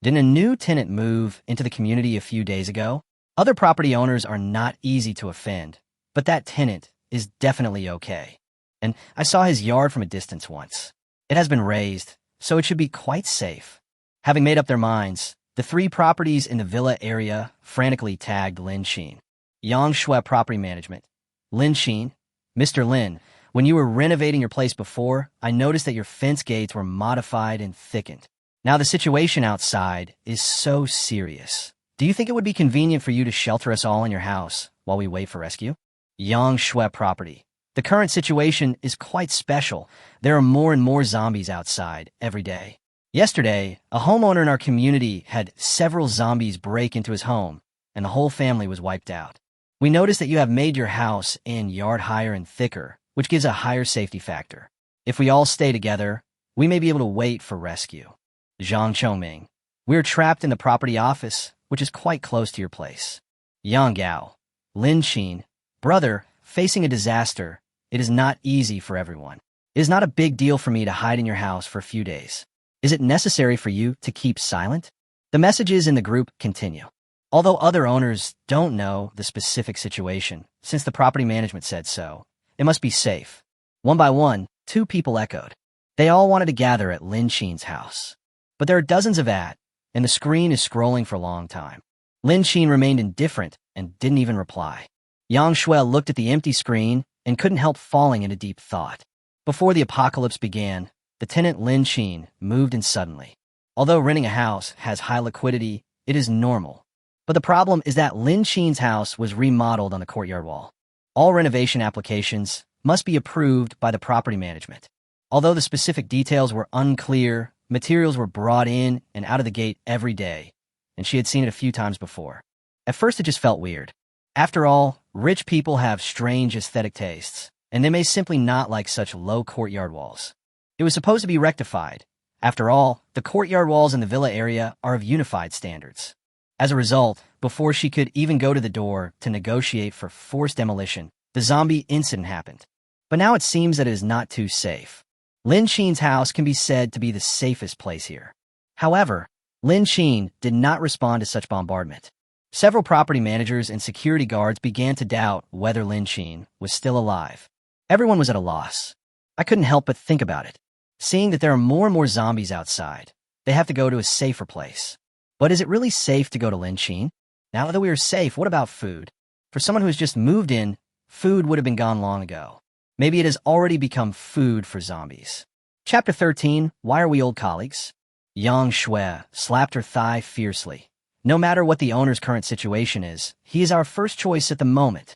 Didn't a new tenant move into the community a few days ago? Other property owners are not easy to offend, but that tenant is definitely okay. And I saw his yard from a distance once. It has been raised, so it should be quite safe. Having made up their minds, the 3 properties in the villa area frantically tagged Lin Qin. Yang Shui Property Management. Lin Qin, Mr. Lin, when you were renovating your place before, I noticed that your fence gates were modified and thickened. Now the situation outside is so serious. Do you think it would be convenient for you to shelter us all in your house while we wait for rescue? Yang Shui Property. The current situation is quite special. There are more and more zombies outside every day. Yesterday, a homeowner in our community had several zombies break into his home, and the whole family was wiped out. We noticed that you have made your house and yard higher and thicker, which gives a higher safety factor. If we all stay together, we may be able to wait for rescue. Zhang Chongming. We're trapped in the property office, which is quite close to your place. Yang Gao. Lin Qin. Brother, facing a disaster, it is not easy for everyone. It is not a big deal for me to hide in your house for a few days. Is it necessary for you to keep silent? The messages in the group continue. Although other owners don't know the specific situation, since the property management said so, it must be safe. One by one, 2 people echoed. They all wanted to gather at Lin Qin's house. But there are dozens of ads, and the screen is scrolling for a long time. Lin Qin remained indifferent and didn't even reply. Yang Shui looked at the empty screen and couldn't help falling into deep thought. Before the apocalypse began, the tenant Lin Qin moved in suddenly. Although renting a house has high liquidity, it is normal. But the problem is that Lin Qin's house was remodeled on the courtyard wall. All renovation applications must be approved by the property management. Although the specific details were unclear, materials were brought in and out of the gate every day, and she had seen it a few times before. At first it just felt weird. After all, rich people have strange aesthetic tastes, and they may simply not like such low courtyard walls. It was supposed to be rectified. After all, the courtyard walls in the villa area are of unified standards. As a result, before she could even go to the door to negotiate for forced demolition, the zombie incident happened. But now it seems that it is not too safe. Lin Qin's house can be said to be the safest place here. However, Lin Qin did not respond to such bombardment. Several property managers and security guards began to doubt whether Lin Qin was still alive. Everyone was at a loss. I couldn't help but think about it. Seeing that there are more and more zombies outside, they have to go to a safer place. But is it really safe to go to Lin Qin? Now that we are safe, what about food? For someone who has just moved in, food would have been gone long ago. Maybe it has already become food for zombies. Chapter 13, Why Are We Old Colleagues? Yang Shui slapped her thigh fiercely. No matter what the owner's current situation is, he is our first choice at the moment.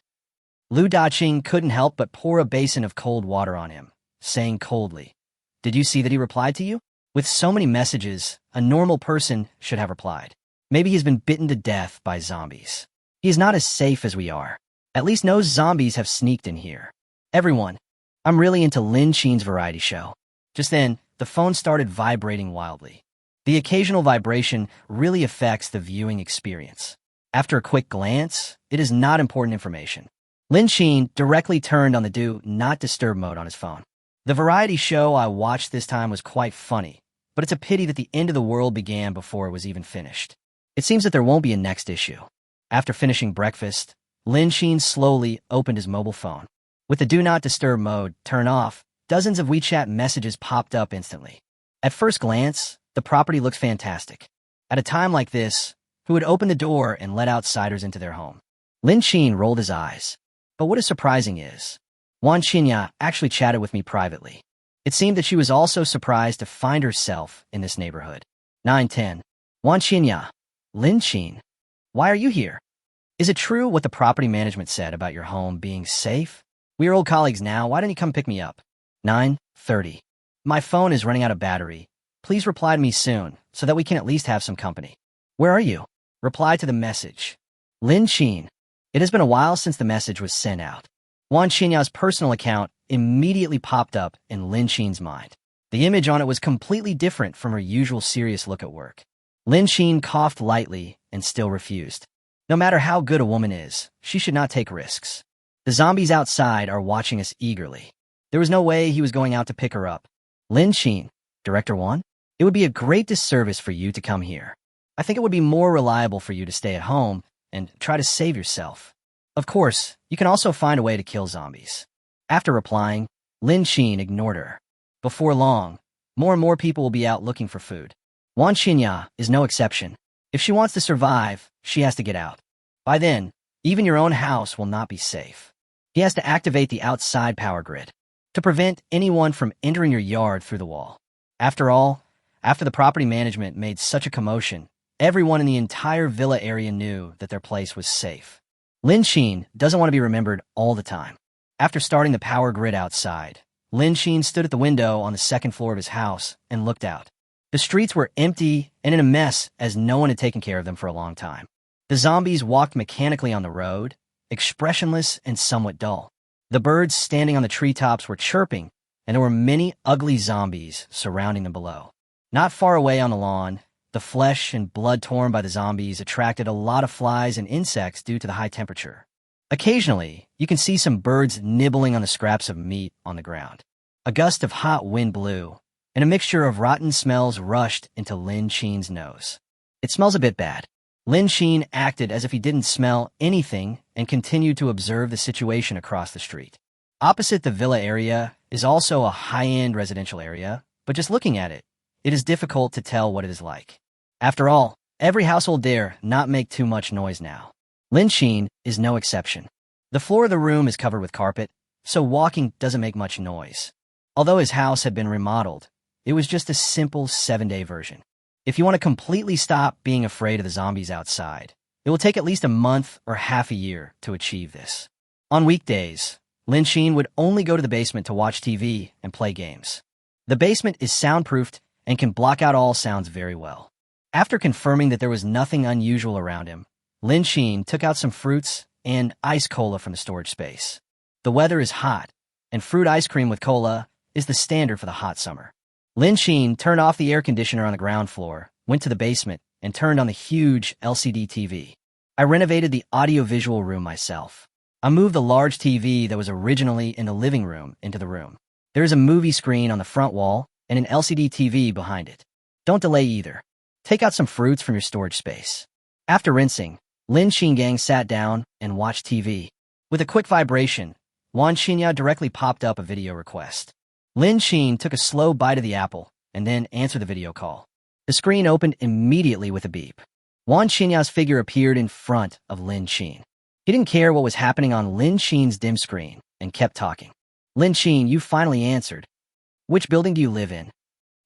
Lu Daqing couldn't help but pour a basin of cold water on him, saying coldly, "Did you see that he replied to you? With so many messages, a normal person should have replied. Maybe he's been bitten to death by zombies. He is not as safe as we are. At least no zombies have sneaked in here. Everyone, I'm really into Lin Qin's variety show." Just then, the phone started vibrating wildly. The occasional vibration really affects the viewing experience. After a quick glance, it is not important information. Lin Qin directly turned on the Do Not Disturb mode on his phone. The variety show I watched this time was quite funny, but it's a pity that the end of the world began before it was even finished. It seems that there won't be a next issue. After finishing breakfast, Lin Qin slowly opened his mobile phone. With the Do Not Disturb mode turned off, dozens of WeChat messages popped up instantly. At first glance, the property looks fantastic. At a time like this, who would open the door and let outsiders into their home? Lin Qin rolled his eyes. But what is surprising is, Wan Qinya actually chatted with me privately. It seemed that she was also surprised to find herself in this neighborhood. 9:10. Wan Qinya, Lin Qin, why are you here? Is it true what the property management said about your home being safe? We are old colleagues now. Why didn't you come pick me up? 9:30. My phone is running out of battery. Please reply to me soon, so that we can at least have some company. Where are you? Reply to the message. Lin Qin. It has been a while since the message was sent out. Wan Qinya's personal account immediately popped up in Lin Qin's mind. The image on it was completely different from her usual serious look at work. Lin Qin coughed lightly and still refused. No matter how good a woman is, she should not take risks. The zombies outside are watching us eagerly. There was no way he was going out to pick her up. Lin Qin, Director Wan? It would be a great disservice for you to come here. I think it would be more reliable for you to stay at home and try to save yourself. Of course, you can also find a way to kill zombies. After replying, Lin Qin ignored her. Before long, more and more people will be out looking for food. Wan Qinya is no exception. If she wants to survive, she has to get out. By then, even your own house will not be safe. He has to activate the outside power grid to prevent anyone from entering your yard through the wall. After all, after the property management made such a commotion, everyone in the entire villa area knew that their place was safe. Lin Qin doesn't want to be remembered all the time. After starting the power grid outside, Lin Qin stood at the window on the second floor of his house and looked out. The streets were empty and in a mess as no one had taken care of them for a long time. The zombies walked mechanically on the road, expressionless and somewhat dull. The birds standing on the treetops were chirping, and there were many ugly zombies surrounding them below. Not far away on the lawn, the flesh and blood torn by the zombies attracted a lot of flies and insects due to the high temperature. Occasionally, you can see some birds nibbling on the scraps of meat on the ground. A gust of hot wind blew, and a mixture of rotten smells rushed into Lin Qin's nose. It smells a bit bad. Lin Qin acted as if he didn't smell anything and continued to observe the situation across the street. Opposite the villa area is also a high-end residential area, but just looking at it, it is difficult to tell what it is like. After all, every household dare not make too much noise now. Lin Qin is no exception. The floor of the room is covered with carpet, so walking doesn't make much noise. Although his house had been remodeled, it was just a simple 7-day version. If you want to completely stop being afraid of the zombies outside, it will take at least a month or half a year to achieve this. On weekdays, Lin Qin would only go to the basement to watch TV and play games. The basement is soundproofed and can block out all sounds very well. After confirming that there was nothing unusual around him, Lin Qin took out some fruits and ice cola from the storage space. The weather is hot, and fruit ice cream with cola is the standard for the hot summer. Lin Qin turned off the air conditioner on the ground floor, went to the basement, and turned on the huge LCD TV. I renovated the audiovisual room myself. I moved the large TV that was originally in the living room into the room. There is a movie screen on the front wall and an LCD TV behind it. Don't delay either. Take out some fruits from your storage space. After rinsing, Lin Xingang sat down and watched TV. With a quick vibration, Wan Xinya directly popped up a video request. Lin Xin took a slow bite of the apple and then answered the video call. The screen opened immediately with a beep. Wan Xinya's figure appeared in front of Lin Xin. He didn't care what was happening on Lin Xin's dim screen and kept talking. Lin Xin, you finally answered. Which building do you live in?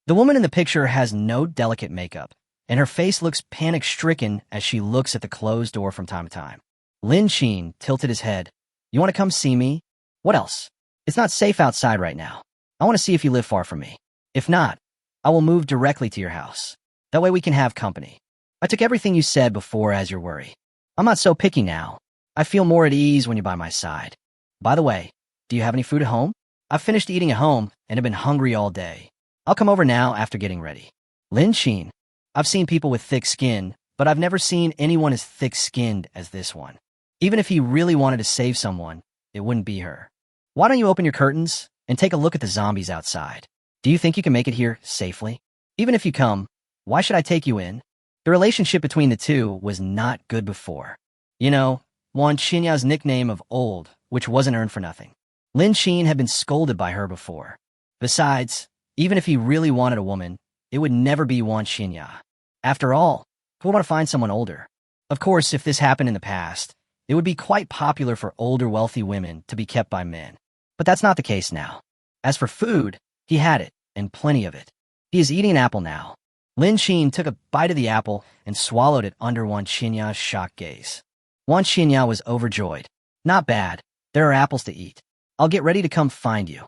The woman in the picture has no delicate makeup, and her face looks panic-stricken as she looks at the closed door from time to time. Lin Xin tilted his head. You want to come see me? What else? It's not safe outside right now. I want to see if you live far from me. If not, I will move directly to your house. That way we can have company. I took everything you said before as your worry. I'm not so picky now. I feel more at ease when you're by my side. By the way, do you have any food at home? I've finished eating at home and have been hungry all day. I'll come over now after getting ready. Lin Xin, I've seen people with thick skin, but I've never seen anyone as thick-skinned as this one. Even if he really wanted to save someone, it wouldn't be her. Why don't you open your curtains and take a look at the zombies outside? Do you think you can make it here safely? Even if you come, why should I take you in? The relationship between the two was not good before. You know, Wan Xinya's nickname of old, which wasn't earned for nothing. Lin Xin had been scolded by her before. Besides, even if he really wanted a woman, it would never be Wan Xinya. After all, who would want to find someone older? Of course, if this happened in the past, it would be quite popular for older wealthy women to be kept by men. But that's not the case now. As for food, he had it, and plenty of it. He is eating an apple now. Lin Xin took a bite of the apple and swallowed it under Wan Xinya's shocked gaze. Wan Xinya was overjoyed. Not bad. There are apples to eat. I'll get ready to come find you.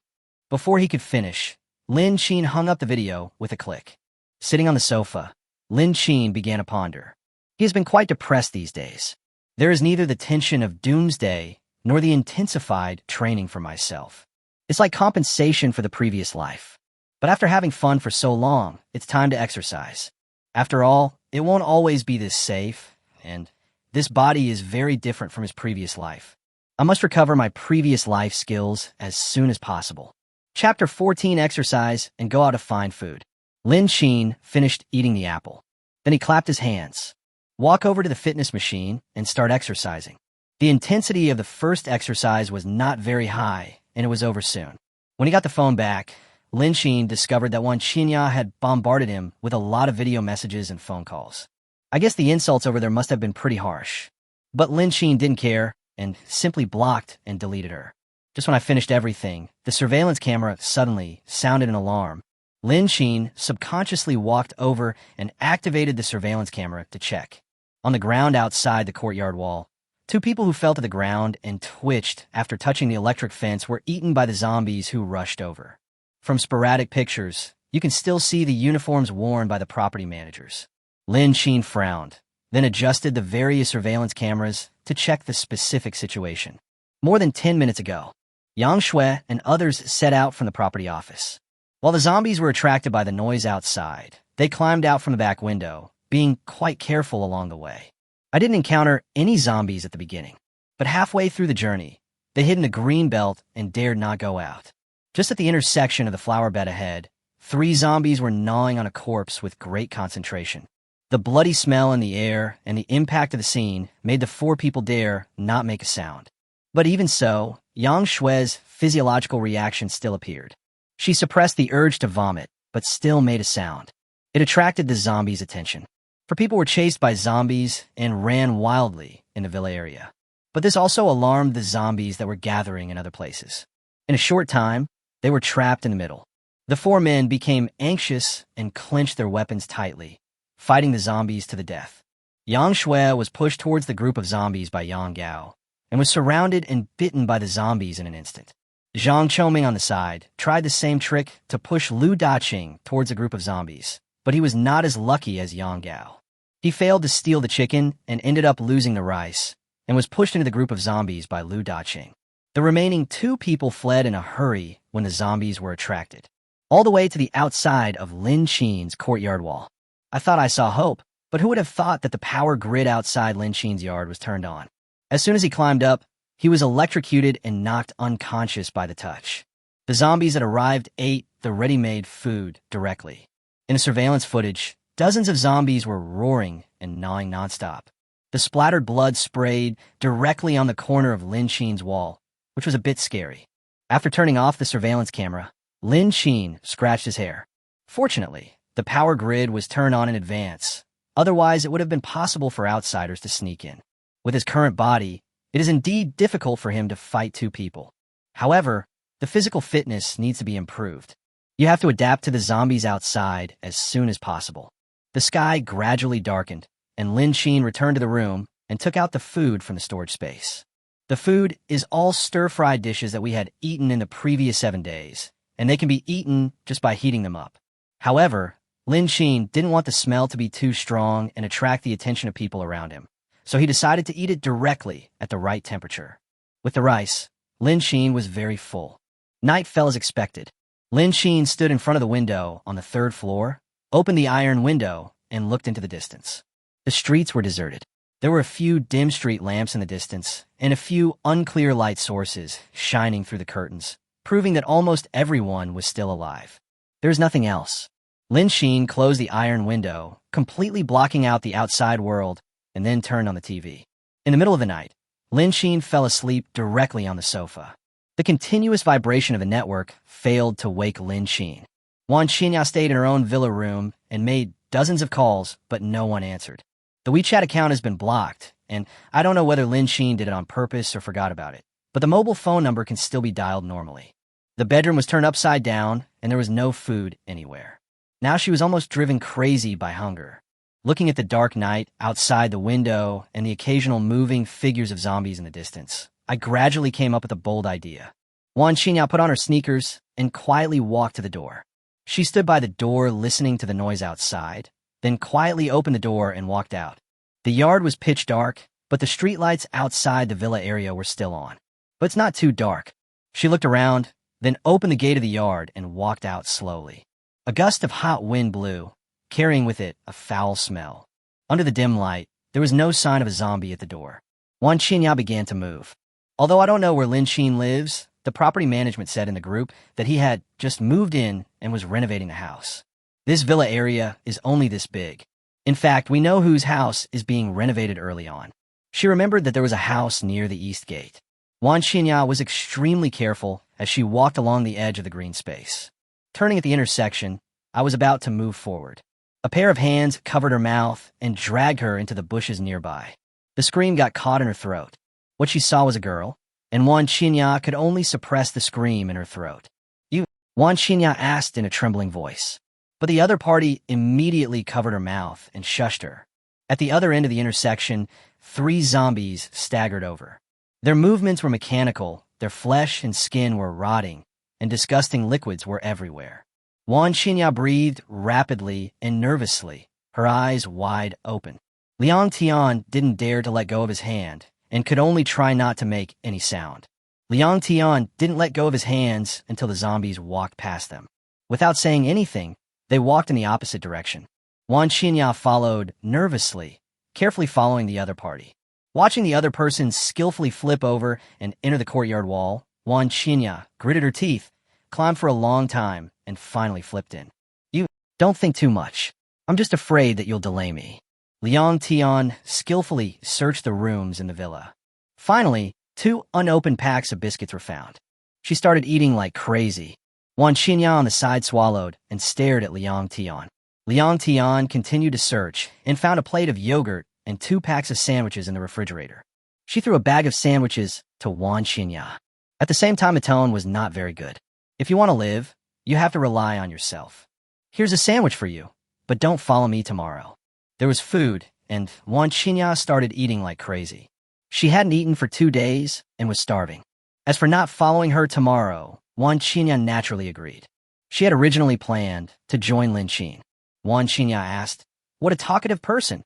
Before he could finish, Lin Xin hung up the video with a click. Sitting on the sofa, Lin Xin began to ponder. He has been quite depressed these days. There is neither the tension of doomsday nor the intensified training for myself. It's like compensation for the previous life. But after having fun for so long, it's time to exercise. After all, it won't always be this safe, and this body is very different from his previous life. I must recover my previous life skills as soon as possible. Chapter 14, Exercise and Go Out to Find Food. Lin Xin finished eating the apple. Then he clapped his hands. Walk over to the fitness machine and start exercising. The intensity of the first exercise was not very high, and it was over soon. When he got the phone back, Lin Xin discovered that Wan Xinya had bombarded him with a lot of video messages and phone calls. I guess the insults over there must have been pretty harsh. But Lin Xin didn't care and simply blocked and deleted her. Just when I finished everything, the surveillance camera suddenly sounded an alarm. Lin Xin subconsciously walked over and activated the surveillance camera to check. On the ground outside the courtyard wall, two people who fell to the ground and twitched after touching the electric fence were eaten by the zombies who rushed over. From sporadic pictures, you can still see the uniforms worn by the property managers. Lin Xin frowned, then adjusted the various surveillance cameras to check the specific situation. More than 10 minutes ago, Yang Shui and others set out from the property office. While the zombies were attracted by the noise outside, they climbed out from the back window, being quite careful along the way. I didn't encounter any zombies at the beginning, but halfway through the journey, they hid in a green belt and dared not go out. Just at the intersection of the flower bed ahead, 3 zombies were gnawing on a corpse with great concentration. The bloody smell in the air and the impact of the scene made the 4 people dare not make a sound. But even so, Yang Shui's physiological reaction still appeared. She suppressed the urge to vomit, but still made a sound. It attracted the zombies' attention, for people were chased by zombies and ran wildly in the villa area. But this also alarmed the zombies that were gathering in other places. In a short time, they were trapped in the middle. The 4 men became anxious and clenched their weapons tightly, fighting the zombies to the death. Yang Shui was pushed towards the group of zombies by Yang Gao, and was surrounded and bitten by the zombies in an instant. Zhang Choming on the side tried the same trick to push Lu Daqing towards a group of zombies, but he was not as lucky as Yang Gao. He failed to steal the chicken and ended up losing the rice, and was pushed into the group of zombies by Lu Daqing. The remaining 2 people fled in a hurry when the zombies were attracted, all the way to the outside of Lin Xin's courtyard wall. I thought I saw hope, but who would have thought that the power grid outside Lin Xin's yard was turned on? As soon as he climbed up, he was electrocuted and knocked unconscious by the touch. The zombies that arrived ate the ready-made food directly. In the surveillance footage, dozens of zombies were roaring and gnawing nonstop. The splattered blood sprayed directly on the corner of Lin Sheen's wall, which was a bit scary. After turning off the surveillance camera, Lin Sheen scratched his hair. Fortunately, the power grid was turned on in advance. Otherwise, it would have been possible for outsiders to sneak in. With his current body, it is indeed difficult for him to fight two people. However, the physical fitness needs to be improved. You have to adapt to the zombies outside as soon as possible. The sky gradually darkened, and Lin Sheen returned to the room and took out the food from the storage space. The food is all stir-fried dishes that we had eaten in the previous 7 days, and they can be eaten just by heating them up. However, Lin Sheen didn't want the smell to be too strong and attract the attention of people around him, so he decided to eat it directly at the right temperature. With the rice, Lin Sheen was very full. Night fell as expected. Lin Sheen stood in front of the window on the 3rd floor, opened the iron window, and looked into the distance. The streets were deserted. There were a few dim street lamps in the distance, and a few unclear light sources shining through the curtains, proving that almost everyone was still alive. There was nothing else. Lin Sheen closed the iron window, completely blocking out the outside world, and then turned on the TV. In the middle of the night, Lin Sheen fell asleep directly on the sofa. The continuous vibration of the network failed to wake Lin Sheen. Wan Xinya stayed in her own villa room and made dozens of calls, but no one answered. The WeChat account has been blocked, and I don't know whether Lin Sheen did it on purpose or forgot about it, but the mobile phone number can still be dialed normally. The bedroom was turned upside down, and there was no food anywhere. Now she was almost driven crazy by hunger. Looking at the dark night outside the window and the occasional moving figures of zombies in the distance, I gradually came up with a bold idea. Wan Xinya put on her sneakers and quietly walked to the door. She stood by the door listening to the noise outside, then quietly opened the door and walked out. The yard was pitch dark, but the streetlights outside the villa area were still on. But it's not too dark. She looked around, then opened the gate of the yard and walked out slowly. A gust of hot wind blew, carrying with it a foul smell. Under the dim light, there was no sign of a zombie at the door. Wan Xinya began to move. Although I don't know where Lin Sheen lives, the property management said in the group that he had just moved in and was renovating the house. This villa area is only this big. In fact, we know whose house is being renovated early on. She remembered that there was a house near the east gate. Wan Xinya was extremely careful as she walked along the edge of the green space. Turning at the intersection, I was about to move forward. A pair of hands covered her mouth and dragged her into the bushes nearby. The scream got caught in her throat. What she saw was a girl, and Wan Xinya could only suppress the scream in her throat. "You?" Wan Xinya asked in a trembling voice. But the other party immediately covered her mouth and shushed her. At the other end of the intersection, 3 zombies staggered over. Their movements were mechanical, their flesh and skin were rotting, and disgusting liquids were everywhere. Wan Xinya breathed rapidly and nervously, her eyes wide open. Liang Tian didn't dare to let go of his hand and could only try not to make any sound. Liang Tian didn't let go of his hands until the zombies walked past them. Without saying anything, they walked in the opposite direction. Wan Xinya followed nervously, carefully following the other party. Watching the other person skillfully flip over and enter the courtyard wall, Wan Xinya gritted her teeth, climbed for a long time, and finally flipped in. "You don't think too much. I'm just afraid that you'll delay me." Liang Tian skillfully searched the rooms in the villa. Finally, 2 unopened packs of biscuits were found. She started eating like crazy. Wan Xinya on the side swallowed and stared at Liang Tian. Liang Tian continued to search and found a plate of yogurt and 2 packs of sandwiches in the refrigerator. She threw a bag of sandwiches to Wan Xinya. At the same time, the tone was not very good. "If you want to live, you have to rely on yourself. Here's a sandwich for you, but don't follow me tomorrow." There was food, and Wan Xinya started eating like crazy. She hadn't eaten for 2 days and was starving. As for not following her tomorrow, Wan Xinya naturally agreed. She had originally planned to join Lin Sheen. Wan Xinya asked, "What a talkative person.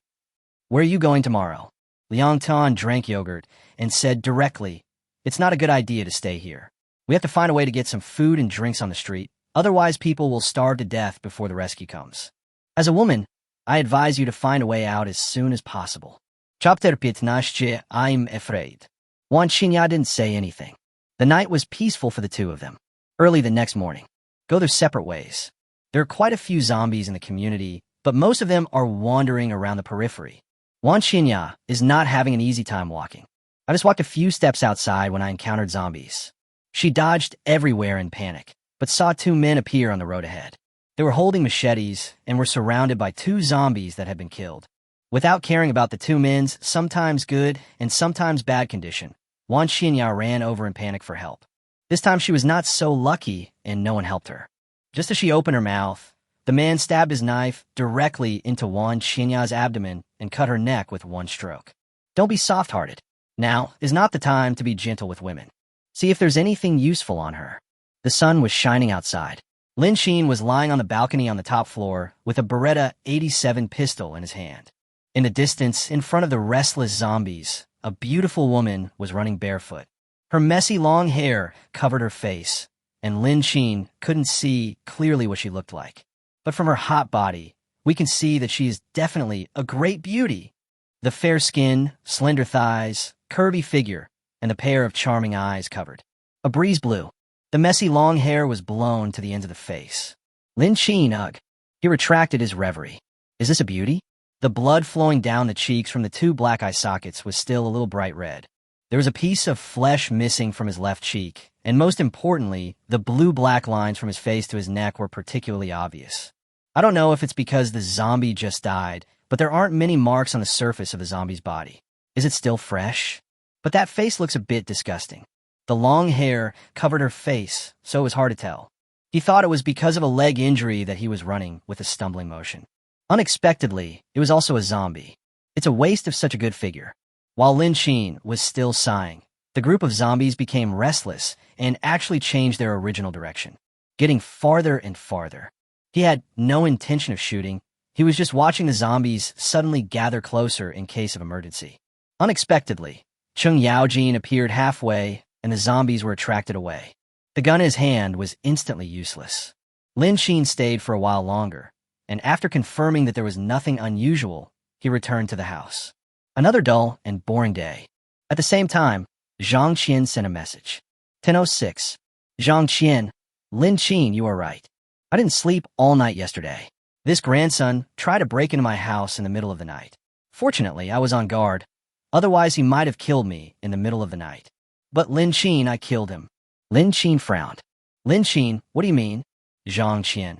Where are you going tomorrow?" Liang Tan drank yogurt and said directly, "It's not a good idea to stay here. We have to find a way to get some food and drinks on the street, otherwise people will starve to death before the rescue comes. As a woman, I advise you to find a way out as soon as possible." Chapter 15, I'm afraid. Wan Xinya didn't say anything. The night was peaceful for the 2 of them. Early the next morning, go their separate ways. There are quite a few zombies in the community, but most of them are wandering around the periphery. Wan Xinya is not having an easy time walking. I just walked a few steps outside when I encountered zombies. She dodged everywhere in panic, but saw two men appear on the road ahead. They were holding machetes and were surrounded by two zombies that had been killed. Without caring about the two men's sometimes good and sometimes bad condition, Wan Xinya ran over in panic for help. This time she was not so lucky and no one helped her. Just as she opened her mouth, the man stabbed his knife directly into Wan Xinya's abdomen and cut her neck with one stroke. Don't be soft-hearted. Now is not the time to be gentle with women. See if there's anything useful on her. The sun was shining outside. Lin Xin was lying on the balcony on the top floor with a Beretta 87 pistol in his hand. In the distance, in front of the restless zombies, a beautiful woman was running barefoot. Her messy long hair covered her face, and Lin Xin couldn't see clearly what she looked like. But from her hot body, we can see that she is definitely a great beauty. The fair skin, slender thighs, curvy figure, and a pair of charming eyes covered. A breeze blew. The messy long hair was blown to the ends of the face. Lin Xin, ugh. He retracted his reverie. Is this a beauty? The blood flowing down the cheeks from the two black eye sockets was still a little bright red. There was a piece of flesh missing from his left cheek, and most importantly, the blue-black lines from his face to his neck were particularly obvious. I don't know if it's because the zombie just died, but there aren't many marks on the surface of the zombie's body. Is it still fresh? But that face looks a bit disgusting. The long hair covered her face, so it was hard to tell. He thought it was because of a leg injury that he was running with a stumbling motion. Unexpectedly, it was also a zombie. It's a waste of such a good figure. While Lin Xin was still sighing, the group of zombies became restless and actually changed their original direction, getting farther and farther. He had no intention of shooting. He was just watching the zombies suddenly gather closer in case of emergency. Unexpectedly, Cheng Yaojin appeared halfway, and the zombies were attracted away. The gun in his hand was instantly useless. Lin Xin stayed for a while longer, and after confirming that there was nothing unusual, he returned to the house. Another dull and boring day. At the same time, Zhang Qian sent a message. 10:06. Zhang Qian, Lin Xin, you are right. I didn't sleep all night yesterday. This grandson tried to break into my house in the middle of the night. Fortunately, I was on guard. Otherwise, he might have killed me in the middle of the night. But Lin Xin, I killed him. Lin Xin frowned. Lin Xin, what do you mean? Zhang Qian.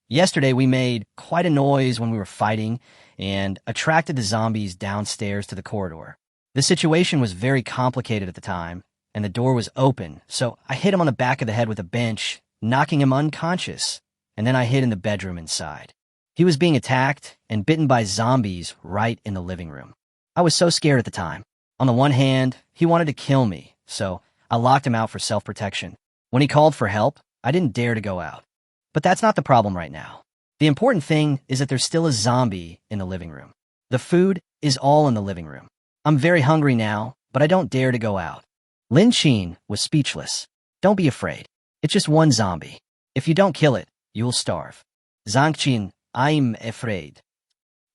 Yesterday, we made quite a noise when we were fighting and attracted the zombies downstairs to the corridor. The situation was very complicated at the time, and the door was open, so I hit him on the back of the head with a bench, knocking him unconscious, and then I hid in the bedroom inside. He was being attacked and bitten by zombies right in the living room. I was so scared at the time. On the one hand, he wanted to kill me, so I locked him out for self-protection. When he called for help, I didn't dare to go out. But that's not the problem right now. The important thing is that there's still a zombie in the living room. The food is all in the living room. I'm very hungry now, but I don't dare to go out. Lin Xin was speechless. Don't be afraid. It's just one zombie. If you don't kill it, you'll starve. Zhang Qian, I'm afraid.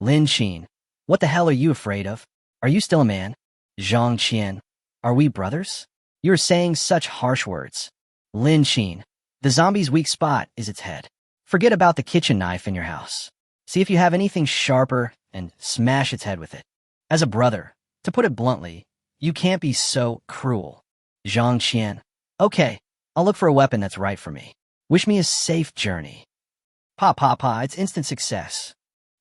Lin Xin, what the hell are you afraid of? Are you still a man? Zhang Qian, are we brothers? You're saying such harsh words. Lin Xin, the zombie's weak spot is its head. Forget about the kitchen knife in your house. See if you have anything sharper and smash its head with it. As a brother, to put it bluntly, you can't be so cruel. Zhang Qian, okay, I'll look for a weapon that's right for me. Wish me a safe journey. Pa, it's instant success.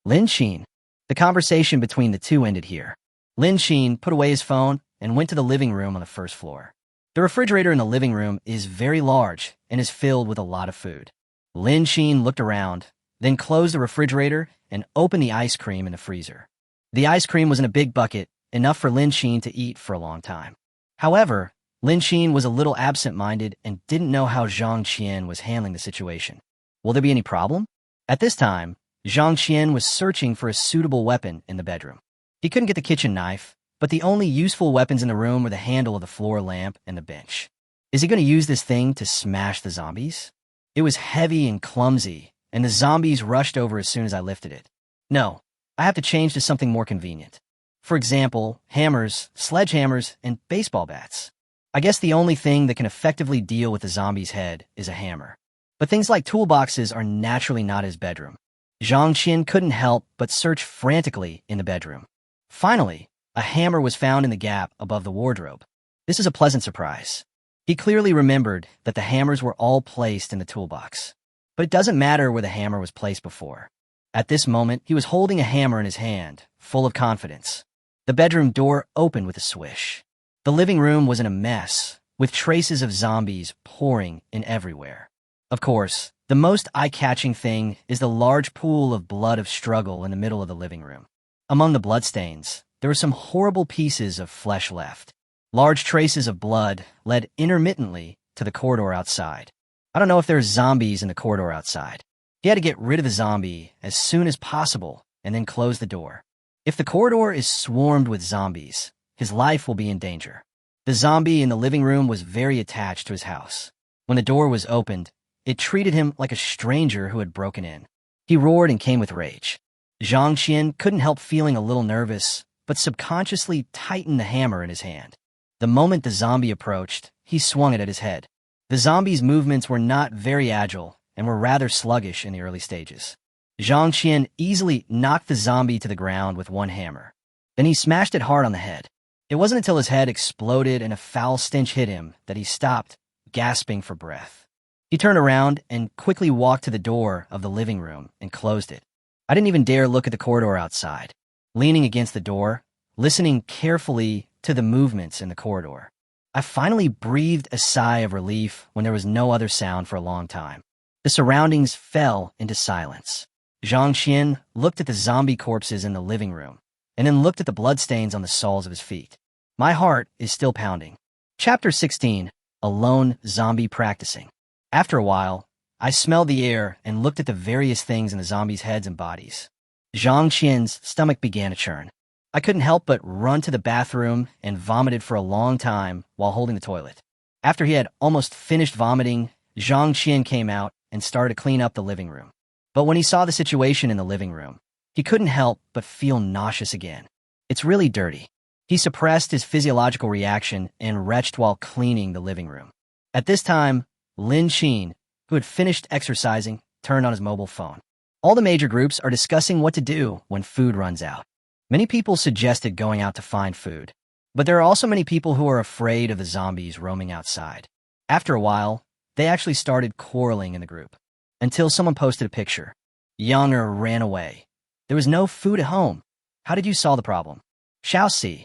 Lin Xin, the conversation between the two ended here. Lin Xin put away his phone and went to the living room on the first floor. The refrigerator in the living room is very large and is filled with a lot of food. Lin Xin looked around, then closed the refrigerator and opened the ice cream in the freezer. The ice cream was in a big bucket, enough for Lin Xin to eat for a long time. However, Lin Xin was a little absent-minded and didn't know how Zhang Qian was handling the situation. Will there be any problem? At this time, Zhang Qian was searching for a suitable weapon in the bedroom. He couldn't get the kitchen knife, but the only useful weapons in the room were the handle of the floor lamp and the bench. Is he going to use this thing to smash the zombies? It was heavy and clumsy, and the zombies rushed over as soon as I lifted it. No, I have to change to something more convenient. For example, hammers, sledgehammers, and baseball bats. I guess the only thing that can effectively deal with the zombie's head is a hammer. But things like toolboxes are naturally not his bedroom. Zhang Qian couldn't help but search frantically in the bedroom. Finally, a hammer was found in the gap above the wardrobe. This is a pleasant surprise. He clearly remembered that the hammers were all placed in the toolbox. But it doesn't matter where the hammer was placed before. At this moment, he was holding a hammer in his hand, full of confidence. The bedroom door opened with a swish. The living room was in a mess, with traces of zombies pouring in everywhere. Of course, the most eye-catching thing is the large pool of blood of struggle in the middle of the living room. Among the bloodstains, there were some horrible pieces of flesh left. Large traces of blood led intermittently to the corridor outside. I don't know if there's zombies in the corridor outside. He had to get rid of the zombie as soon as possible and then close the door. If the corridor is swarmed with zombies, his life will be in danger. The zombie in the living room was very attached to his house. When the door was opened, it treated him like a stranger who had broken in. He roared and came with rage. Zhang Qian couldn't help feeling a little nervous, but subconsciously tightened the hammer in his hand. The moment the zombie approached, he swung it at his head. The zombie's movements were not very agile and were rather sluggish in the early stages. Zhang Qian easily knocked the zombie to the ground with one hammer. Then he smashed it hard on the head. It wasn't until his head exploded and a foul stench hit him that he stopped, gasping for breath. He turned around and quickly walked to the door of the living room and closed it. I didn't even dare look at the corridor outside. Leaning against the door, listening carefully to the movements in the corridor, I finally breathed a sigh of relief when there was no other sound for a long time. The surroundings fell into silence. Zhang Qian looked at the zombie corpses in the living room, and then looked at the bloodstains on the soles of his feet. My heart is still pounding. Chapter 16, A Lone Zombie Practicing. After a while, I smelled the air and looked at the various things in the zombies' heads and bodies. Zhang Qian's stomach began to churn. I couldn't help but run to the bathroom and vomited for a long time while holding the toilet. After he had almost finished vomiting, Zhang Qian came out and started to clean up the living room. But when he saw the situation in the living room, he couldn't help but feel nauseous again. It's really dirty. He suppressed his physiological reaction and retched while cleaning the living room. At this time, Lin Qin, who had finished exercising, turned on his mobile phone. All the major groups are discussing what to do when food runs out. Many people suggested going out to find food, but there are also many people who are afraid of the zombies roaming outside. After a while, they actually started quarreling in the group, until someone posted a picture. Younger ran away. There was no food at home. How did you solve the problem? Xiaoxi.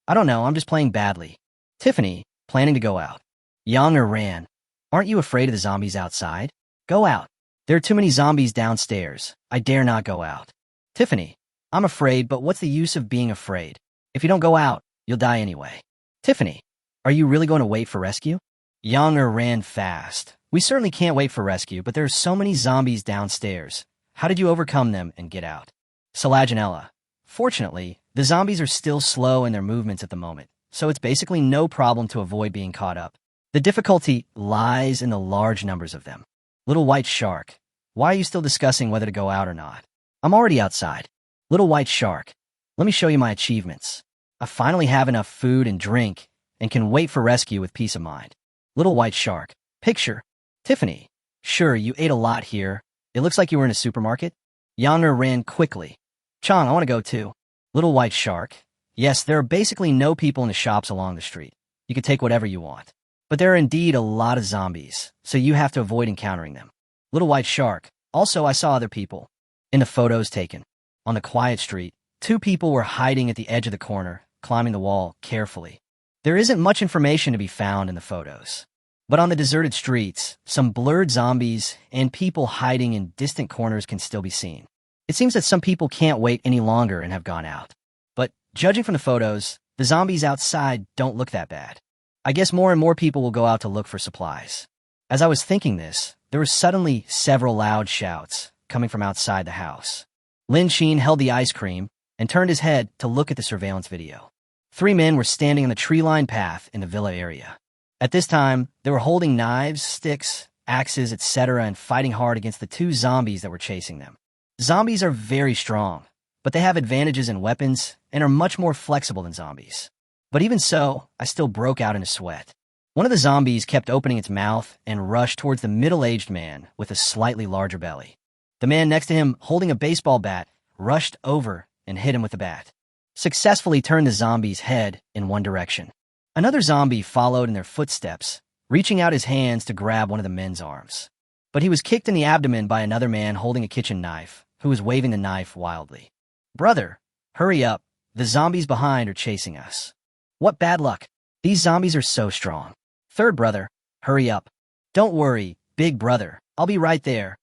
I don't know, I'm just playing badly. Tiffany, planning to go out. Younger ran. Aren't you afraid of the zombies outside? Go out. There are too many zombies downstairs. I dare not go out. Tiffany, I'm afraid, but what's the use of being afraid? If you don't go out, you'll die anyway. Tiffany, are you really going to wait for rescue? Younger ran fast. We certainly can't wait for rescue, but there are so many zombies downstairs. How did you overcome them and get out? Salaginella. Fortunately, the zombies are still slow in their movements at the moment, so it's basically no problem to avoid being caught up. The difficulty lies in the large numbers of them. Little White Shark, why are you still discussing whether to go out or not? I'm already outside. Little White Shark, let me show you my achievements. I finally have enough food and drink and can wait for rescue with peace of mind. Little White Shark, picture. Tiffany, sure, you ate a lot here. It looks like you were in a supermarket. Younger ran quickly. Chang, I want to go too. Little White Shark, yes, there are basically no people in the shops along the street. You can take whatever you want. But there are indeed a lot of zombies, so you have to avoid encountering them. Little White Shark, also I saw other people. In the photos taken. On the quiet street, two people were hiding at the edge of the corner, climbing the wall carefully. There isn't much information to be found in the photos. But on the deserted streets, some blurred zombies and people hiding in distant corners can still be seen. It seems that some people can't wait any longer and have gone out. But judging from the photos, the zombies outside don't look that bad. I guess more and more people will go out to look for supplies. As I was thinking this, there were suddenly several loud shouts coming from outside the house. Lin Qin held the ice cream and turned his head to look at the surveillance video. 3 men were standing on the tree-lined path in the villa area. At this time, they were holding knives, sticks, axes, etc. and fighting hard against the 2 zombies that were chasing them. Zombies are very strong, but they have advantages in weapons and are much more flexible than zombies. But even so, I still broke out in a sweat. One of the zombies kept opening its mouth and rushed towards the middle-aged man with a slightly larger belly. The man next to him, holding a baseball bat, rushed over and hit him with the bat, successfully turned the zombie's head in one direction. Another zombie followed in their footsteps, reaching out his hands to grab one of the men's arms. But he was kicked in the abdomen by another man holding a kitchen knife, who was waving the knife wildly. "Brother, hurry up. The zombies behind are chasing us." "What bad luck. These zombies are so strong." "Third brother, hurry up." "Don't worry, big brother. I'll be right there."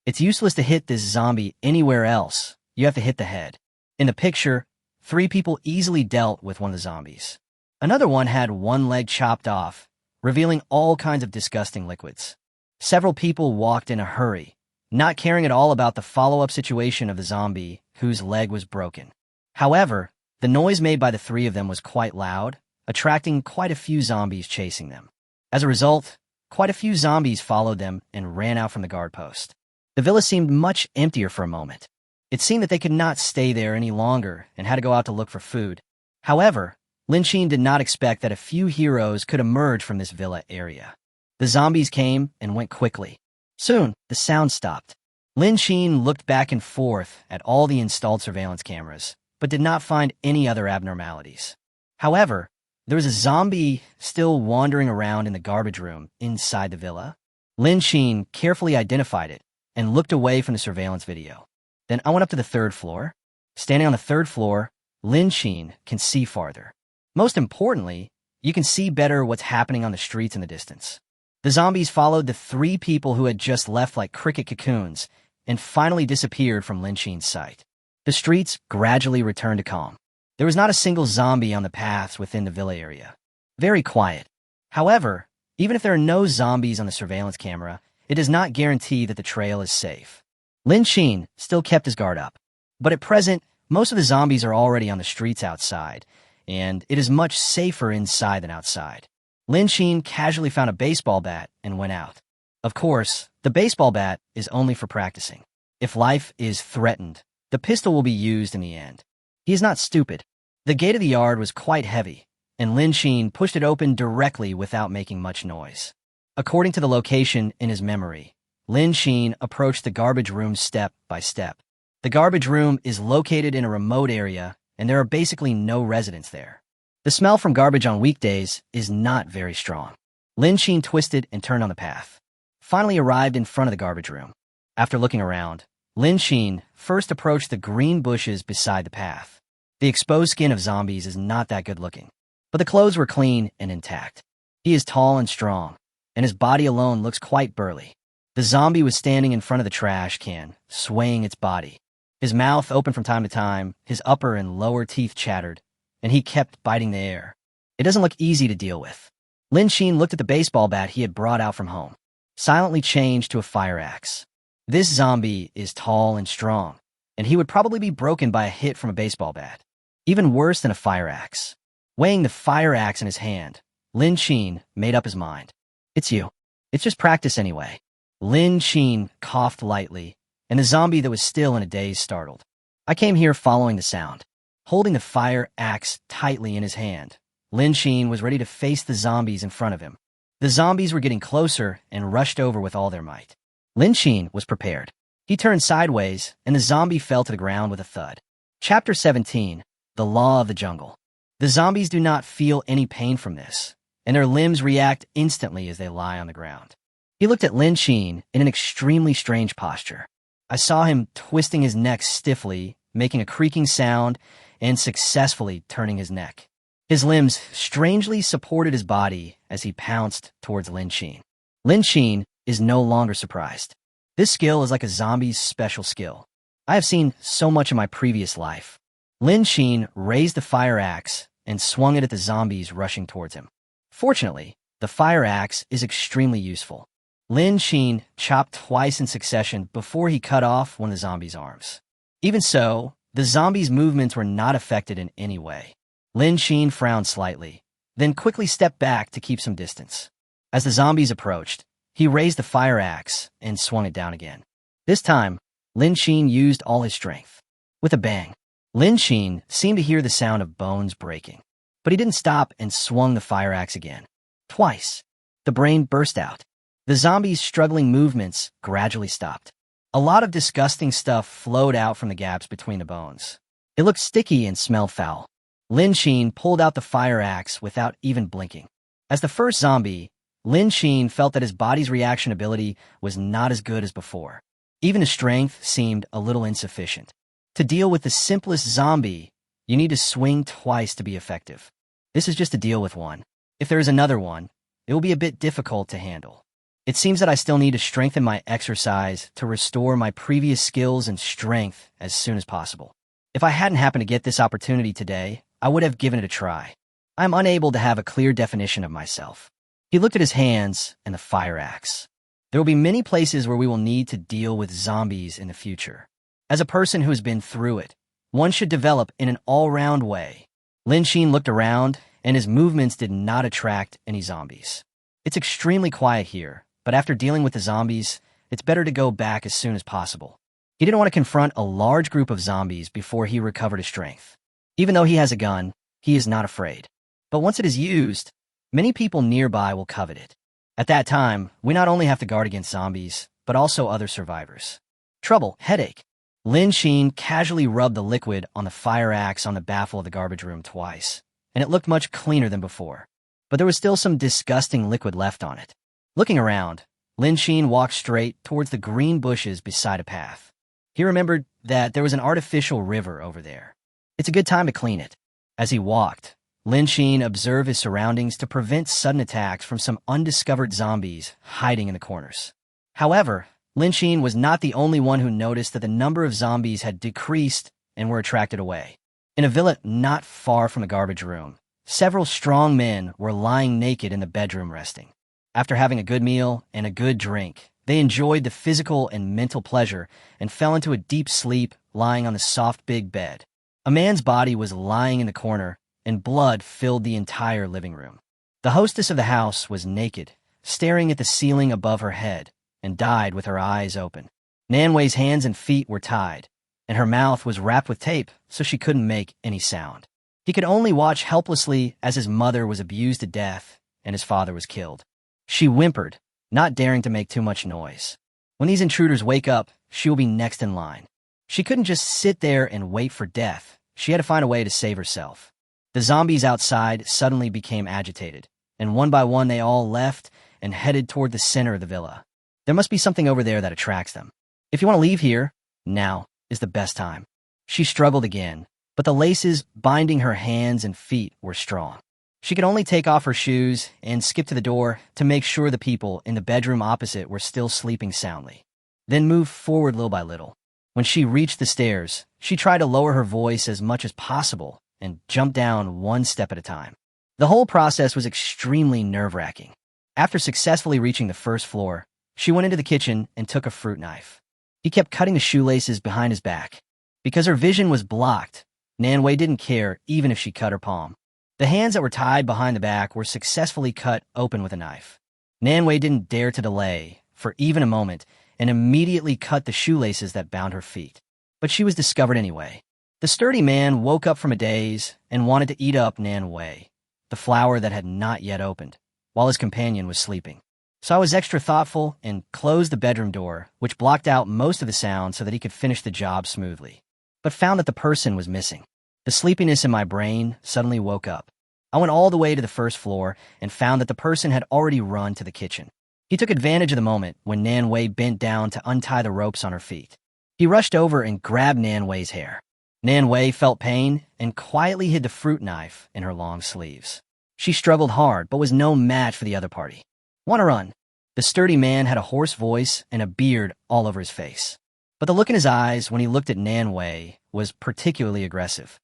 It's useless to hit this zombie anywhere else. You have to hit the head. In the picture, 3 people easily dealt with one of the zombies. Another one had one leg chopped off, revealing all kinds of disgusting liquids. Several people walked in a hurry, not caring at all about the follow-up situation of the zombie whose leg was broken. However, the noise made by the 3 of them was quite loud, attracting quite a few zombies chasing them. As a result, quite a few zombies followed them and ran out from the guard post. The villa seemed much emptier for a moment. It seemed that they could not stay there any longer and had to go out to look for food. However, Lin Xin did not expect that a few heroes could emerge from this villa area. The zombies came and went quickly. Soon, the sound stopped. Lin Xin looked back and forth at all the installed surveillance cameras, but did not find any other abnormalities. However, there was a zombie still wandering around in the garbage room inside the villa. Lin Xin carefully identified it and looked away from the surveillance video. Then I went up to the 3rd floor. Standing on the 3rd floor, Lin Xin can see farther. Most importantly, you can see better what's happening on the streets in the distance. The zombies followed the 3 people who had just left like cricket cocoons and finally disappeared from Lin Xin's sight. The streets gradually returned to calm. There was not a single zombie on the paths within the villa area. Very quiet. However, even if there are no zombies on the surveillance camera, it does not guarantee that the trail is safe. Lin Xin still kept his guard up. But at present, most of the zombies are already on the streets outside, and it is much safer inside than outside. Lin Xin casually found a baseball bat and went out. Of course, the baseball bat is only for practicing. If life is threatened, the pistol will be used in the end. He is not stupid. The gate of the yard was quite heavy, and Lin Xin pushed it open directly without making much noise. According to the location in his memory, Lin Xin approached the garbage room step by step. The garbage room is located in a remote area, and there are basically no residents there. The smell from garbage on weekdays is not very strong. Lin Xin twisted and turned on the path. Finally arrived in front of the garbage room. After looking around, Lin Xin first approached the green bushes beside the path. The exposed skin of zombies is not that good looking, but the clothes were clean and intact. He is tall and strong, and his body alone looks quite burly. The zombie was standing in front of the trash can, swaying its body. His mouth opened from time to time, his upper and lower teeth chattered, and he kept biting the air. It doesn't look easy to deal with. Lin Xin looked at the baseball bat he had brought out from home, silently changed to a fire axe. This zombie is tall and strong, and he would probably be broken by a hit from a baseball bat. Even worse than a fire axe. Weighing the fire axe in his hand, Lin Xin made up his mind. "It's you. It's just practice anyway." Lin Xin coughed lightly, and the zombie that was still in a daze startled. "I came here following the sound." Holding the fire axe tightly in his hand, Lin Xin was ready to face the zombies in front of him. The zombies were getting closer and rushed over with all their might. Lin Xin was prepared. He turned sideways, and the zombie fell to the ground with a thud. Chapter 17. The Law of the Jungle. The zombies do not feel any pain from this, and their limbs react instantly as they lie on the ground. He looked at Lin Xin in an extremely strange posture. I saw him twisting his neck stiffly, making a creaking sound, and successfully turning his neck. His limbs strangely supported his body as he pounced towards Lin Xin. Lin Xin is no longer surprised. This skill is like a zombie's special skill. I have seen so much in my previous life. Lin Xin raised the fire axe and swung it at the zombies rushing towards him. Fortunately, the fire axe is extremely useful. Lin Xin chopped twice in succession before he cut off one of the zombies' arms. Even so, the zombies' movements were not affected in any way. Lin Xin frowned slightly, then quickly stepped back to keep some distance. As the zombies approached, he raised the fire axe and swung it down again. This time, Lin Xin used all his strength. With a bang, Lin Xin seemed to hear the sound of bones breaking, but he didn't stop and swung the fire axe again. Twice. The brain burst out. The zombie's struggling movements gradually stopped. A lot of disgusting stuff flowed out from the gaps between the bones. It looked sticky and smelled foul. Lin Shin pulled out the fire axe without even blinking. As the first zombie, Lin Shin felt that his body's reaction ability was not as good as before. Even his strength seemed a little insufficient. To deal with the simplest zombie, you need to swing twice to be effective. This is just to deal with one. If there is another one, it will be a bit difficult to handle. It seems that I still need to strengthen my exercise to restore my previous skills and strength as soon as possible. If I hadn't happened to get this opportunity today, I would have given it a try. I'm unable to have a clear definition of myself. He looked at his hands and the fire axe. There will be many places where we will need to deal with zombies in the future. As a person who has been through it, one should develop in an all-round way. Lin Shin looked around, and his movements did not attract any zombies. It's extremely quiet here, but after dealing with the zombies, it's better to go back as soon as possible. He didn't want to confront a large group of zombies before he recovered his strength. Even though he has a gun, he is not afraid. But once it is used, many people nearby will covet it. At that time, we not only have to guard against zombies, but also other survivors. Trouble, headache. Lin Shin casually rubbed the liquid on the fire axe on the baffle of the garbage room twice, and it looked much cleaner than before. But there was still some disgusting liquid left on it. Looking around, Lin Shin walked straight towards the green bushes beside a path. He remembered that there was an artificial river over there. It's a good time to clean it. As he walked, Lin Shin observed his surroundings to prevent sudden attacks from some undiscovered zombies hiding in the corners. However, Lin Shin was not the only one who noticed that the number of zombies had decreased and were attracted away. In a villa not far from the garbage room, several strong men were lying naked in the bedroom resting. After having a good meal and a good drink, they enjoyed the physical and mental pleasure and fell into a deep sleep lying on the soft big bed. A man's body was lying in the corner, and blood filled the entire living room. The hostess of the house was naked, staring at the ceiling above her head, and died with her eyes open. Nan Wei's hands and feet were tied, and her mouth was wrapped with tape so she couldn't make any sound. He could only watch helplessly as his mother was abused to death and his father was killed. She whimpered, not daring to make too much noise. When these intruders wake up, she will be next in line. She couldn't just sit there and wait for death. She had to find a way to save herself. The zombies outside suddenly became agitated, and one by one they all left and headed toward the center of the villa. There must be something over there that attracts them. If you want to leave here, now is the best time. She struggled again, but the laces binding her hands and feet were strong. She could only take off her shoes and skip to the door to make sure the people in the bedroom opposite were still sleeping soundly, then move forward little by little. When she reached the stairs, she tried to lower her voice as much as possible and jumped down one step at a time. The whole process was extremely nerve-wracking. After successfully reaching the first floor, she went into the kitchen and took a fruit knife. He kept cutting the shoelaces behind his back. Because her vision was blocked, Nan Wei didn't care even if she cut her palm. The hands that were tied behind the back were successfully cut open with a knife. Nan Wei didn't dare to delay for even a moment and immediately cut the shoelaces that bound her feet. But she was discovered anyway. The sturdy man woke up from a daze and wanted to eat up Nan Wei, the flower that had not yet opened, while his companion was sleeping. So I was extra thoughtful and closed the bedroom door, which blocked out most of the sound so that he could finish the job smoothly, but found that the person was missing. The sleepiness in my brain suddenly woke up. I went all the way to the first floor and found that the person had already run to the kitchen. He took advantage of the moment when Nan Wei bent down to untie the ropes on her feet. He rushed over and grabbed Nan Wei's hair. Nan Wei felt pain and quietly hid the fruit knife in her long sleeves. She struggled hard, but was no match for the other party. "Want to run?" The sturdy man had a hoarse voice and a beard all over his face. But the look in his eyes when he looked at Nan Wei was particularly aggressive.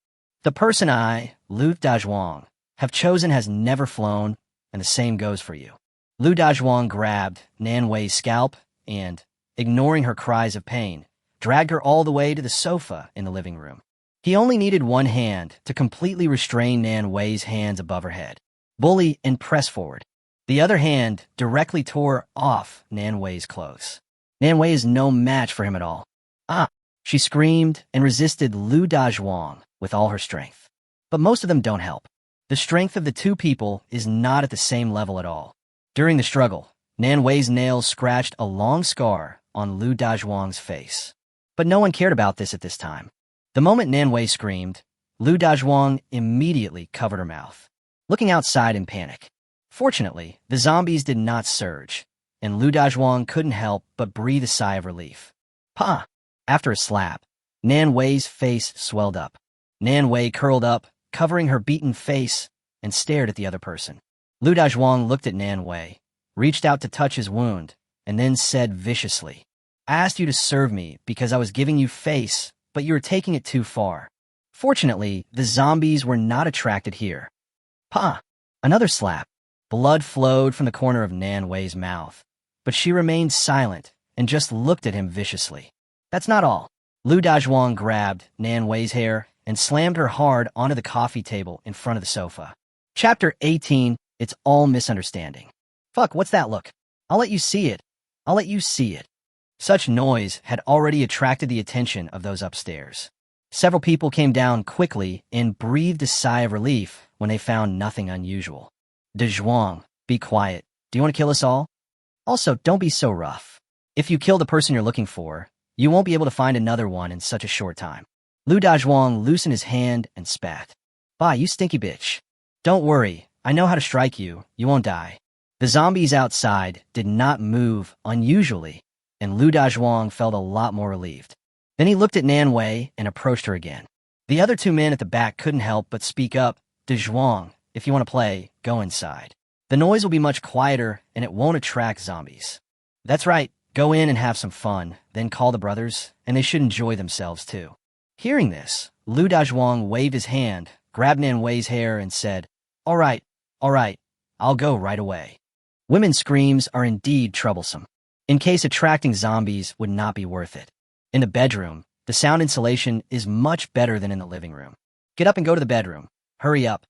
The person I, Lu Dazhuang, have chosen has never flown, and the same goes for you. Lu Dazhuang grabbed Nan Wei's scalp and, ignoring her cries of pain, dragged her all the way to the sofa in the living room. He only needed one hand to completely restrain Nan Wei's hands above her head, bully and press forward. The other hand directly tore off Nan Wei's clothes. Nan Wei is no match for him at all. "Ah!" She screamed and resisted Lu Dazhuang with all her strength. But most of them don't help. The strength of the two people is not at the same level at all. During the struggle, Nan Wei's nails scratched a long scar on Lu Dazhuang's face. But no one cared about this at this time. The moment Nan Wei screamed, Lu Dazhuang immediately covered her mouth, looking outside in panic. Fortunately, the zombies did not surge, and Lu Dazhuang couldn't help but breathe a sigh of relief. Pa! After a slap, Nan Wei's face swelled up. Nan Wei curled up, covering her beaten face, and stared at the other person. Lu Dazhuang looked at Nan Wei, reached out to touch his wound, and then said viciously, "I asked you to serve me because I was giving you face, but you were taking it too far." Fortunately, the zombies were not attracted here. Pa! Another slap. Blood flowed from the corner of Nan Wei's mouth, but she remained silent and just looked at him viciously. That's not all. Lu Dazhuang grabbed Nan Wei's hair and slammed her hard onto the coffee table in front of the sofa. Chapter 18, It's All Misunderstanding. Fuck, what's that look? I'll let you see it. I'll let you see it. Such noise had already attracted the attention of those upstairs. Several people came down quickly and breathed a sigh of relief when they found nothing unusual. Dazhuang, be quiet. Do you want to kill us all? Also, don't be so rough. If you kill the person you're looking for, you won't be able to find another one in such a short time. Lu Dazhuang loosened his hand and spat. Bye, you stinky bitch. Don't worry, I know how to strike you. You won't die. The zombies outside did not move unusually, and Lu Dazhuang felt a lot more relieved. Then he looked at Nan Wei and approached her again. The other two men at the back couldn't help but speak up. Dazhuang, if you want to play, go inside. The noise will be much quieter, and it won't attract zombies. That's right, go in and have some fun, then call the brothers, and they should enjoy themselves too. Hearing this, Lu Dazhuang waved his hand, grabbed Nan Wei's hair, and said, all right, I'll go right away. Women's screams are indeed troublesome. In case attracting zombies would not be worth it. In the bedroom, the sound insulation is much better than in the living room. Get up and go to the bedroom. Hurry up.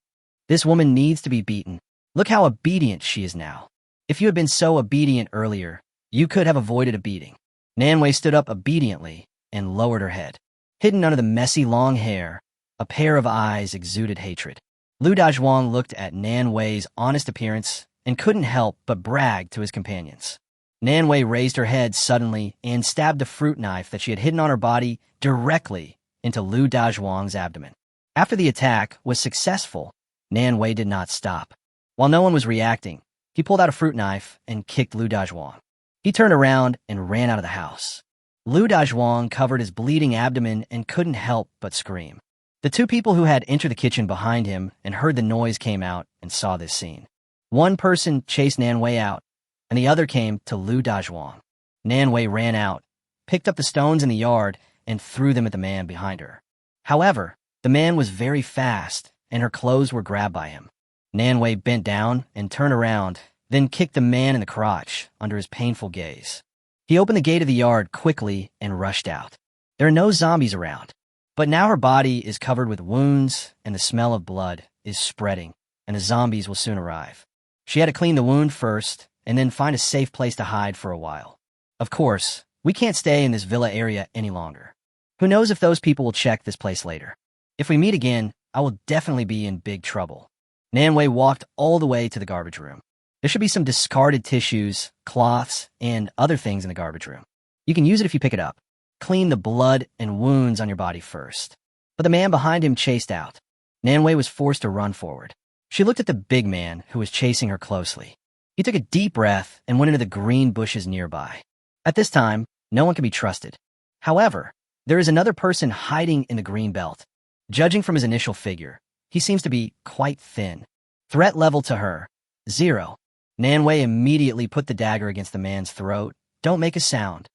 This woman needs to be beaten. Look how obedient she is now. If you had been so obedient earlier, you could have avoided a beating. Nan Wei stood up obediently and lowered her head. Hidden under the messy long hair, a pair of eyes exuded hatred. Lu Dazhuang looked at Nan Wei's honest appearance and couldn't help but brag to his companions. Nan Wei raised her head suddenly and stabbed a fruit knife that she had hidden on her body directly into Lu Dazhuang's abdomen. After the attack was successful, Nan Wei did not stop. While no one was reacting, he pulled out a fruit knife and kicked Lu Dazhuang. He turned around and ran out of the house. Lu Dazhuang covered his bleeding abdomen and couldn't help but scream. The two people who had entered the kitchen behind him and heard the noise came out and saw this scene. One person chased Nan Wei out, and the other came to Lu Dazhuang. Nan Wei ran out, picked up the stones in the yard, and threw them at the man behind her. However, the man was very fast, and her clothes were grabbed by him. Nan Wei bent down and turned around, then kicked the man in the crotch under his painful gaze. He opened the gate of the yard quickly and rushed out. There are no zombies around, but now her body is covered with wounds, and the smell of blood is spreading, and the zombies will soon arrive. She had to clean the wound first, and then find a safe place to hide for a while. Of course, we can't stay in this villa area any longer. Who knows if those people will check this place later. If we meet again, I will definitely be in big trouble. Nan Wei walked all the way to the garbage room. There should be some discarded tissues, cloths, and other things in the garbage room. You can use it if you pick it up. Clean the blood and wounds on your body first. But the man behind him chased out. Nan Wei was forced to run forward. She looked at the big man who was chasing her closely. He took a deep breath and went into the green bushes nearby. At this time, no one can be trusted. However, there is another person hiding in the green belt. Judging from his initial figure, he seems to be quite thin. Threat level to her, 0. Nan Wei immediately put the dagger against the man's throat. Don't make a sound.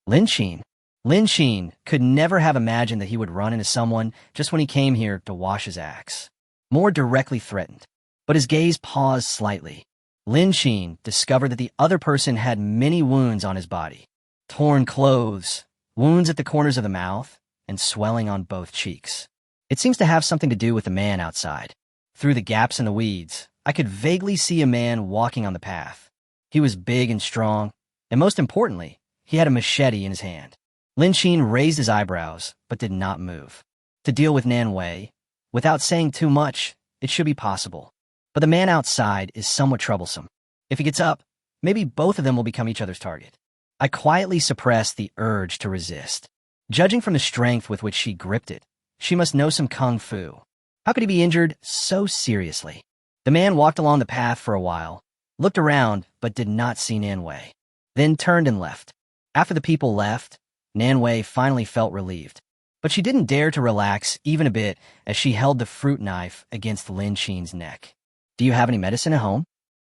Lin Xin could never have imagined that he would run into someone just when he came here to wash his axe. More directly threatened, but his gaze paused slightly. Lin Xin discovered that the other person had many wounds on his body. Torn clothes, wounds at the corners of the mouth, and swelling on both cheeks. It seems to have something to do with the man outside. Through the gaps in the weeds, I could vaguely see a man walking on the path. He was big and strong, and most importantly, he had a machete in his hand. Lin Xin raised his eyebrows, but did not move. To deal with Nan Wei, without saying too much, it should be possible. But the man outside is somewhat troublesome. If he gets up, maybe both of them will become each other's target. I quietly suppressed the urge to resist. Judging from the strength with which she gripped it, she must know some kung fu. How could he be injured so seriously? The man walked along the path for a while, looked around but did not see Nanwei, then turned and left. After the people left, Nanwei finally felt relieved. But she didn't dare to relax even a bit as she held the fruit knife against Lin Qin's neck. "Do you have any medicine at home?"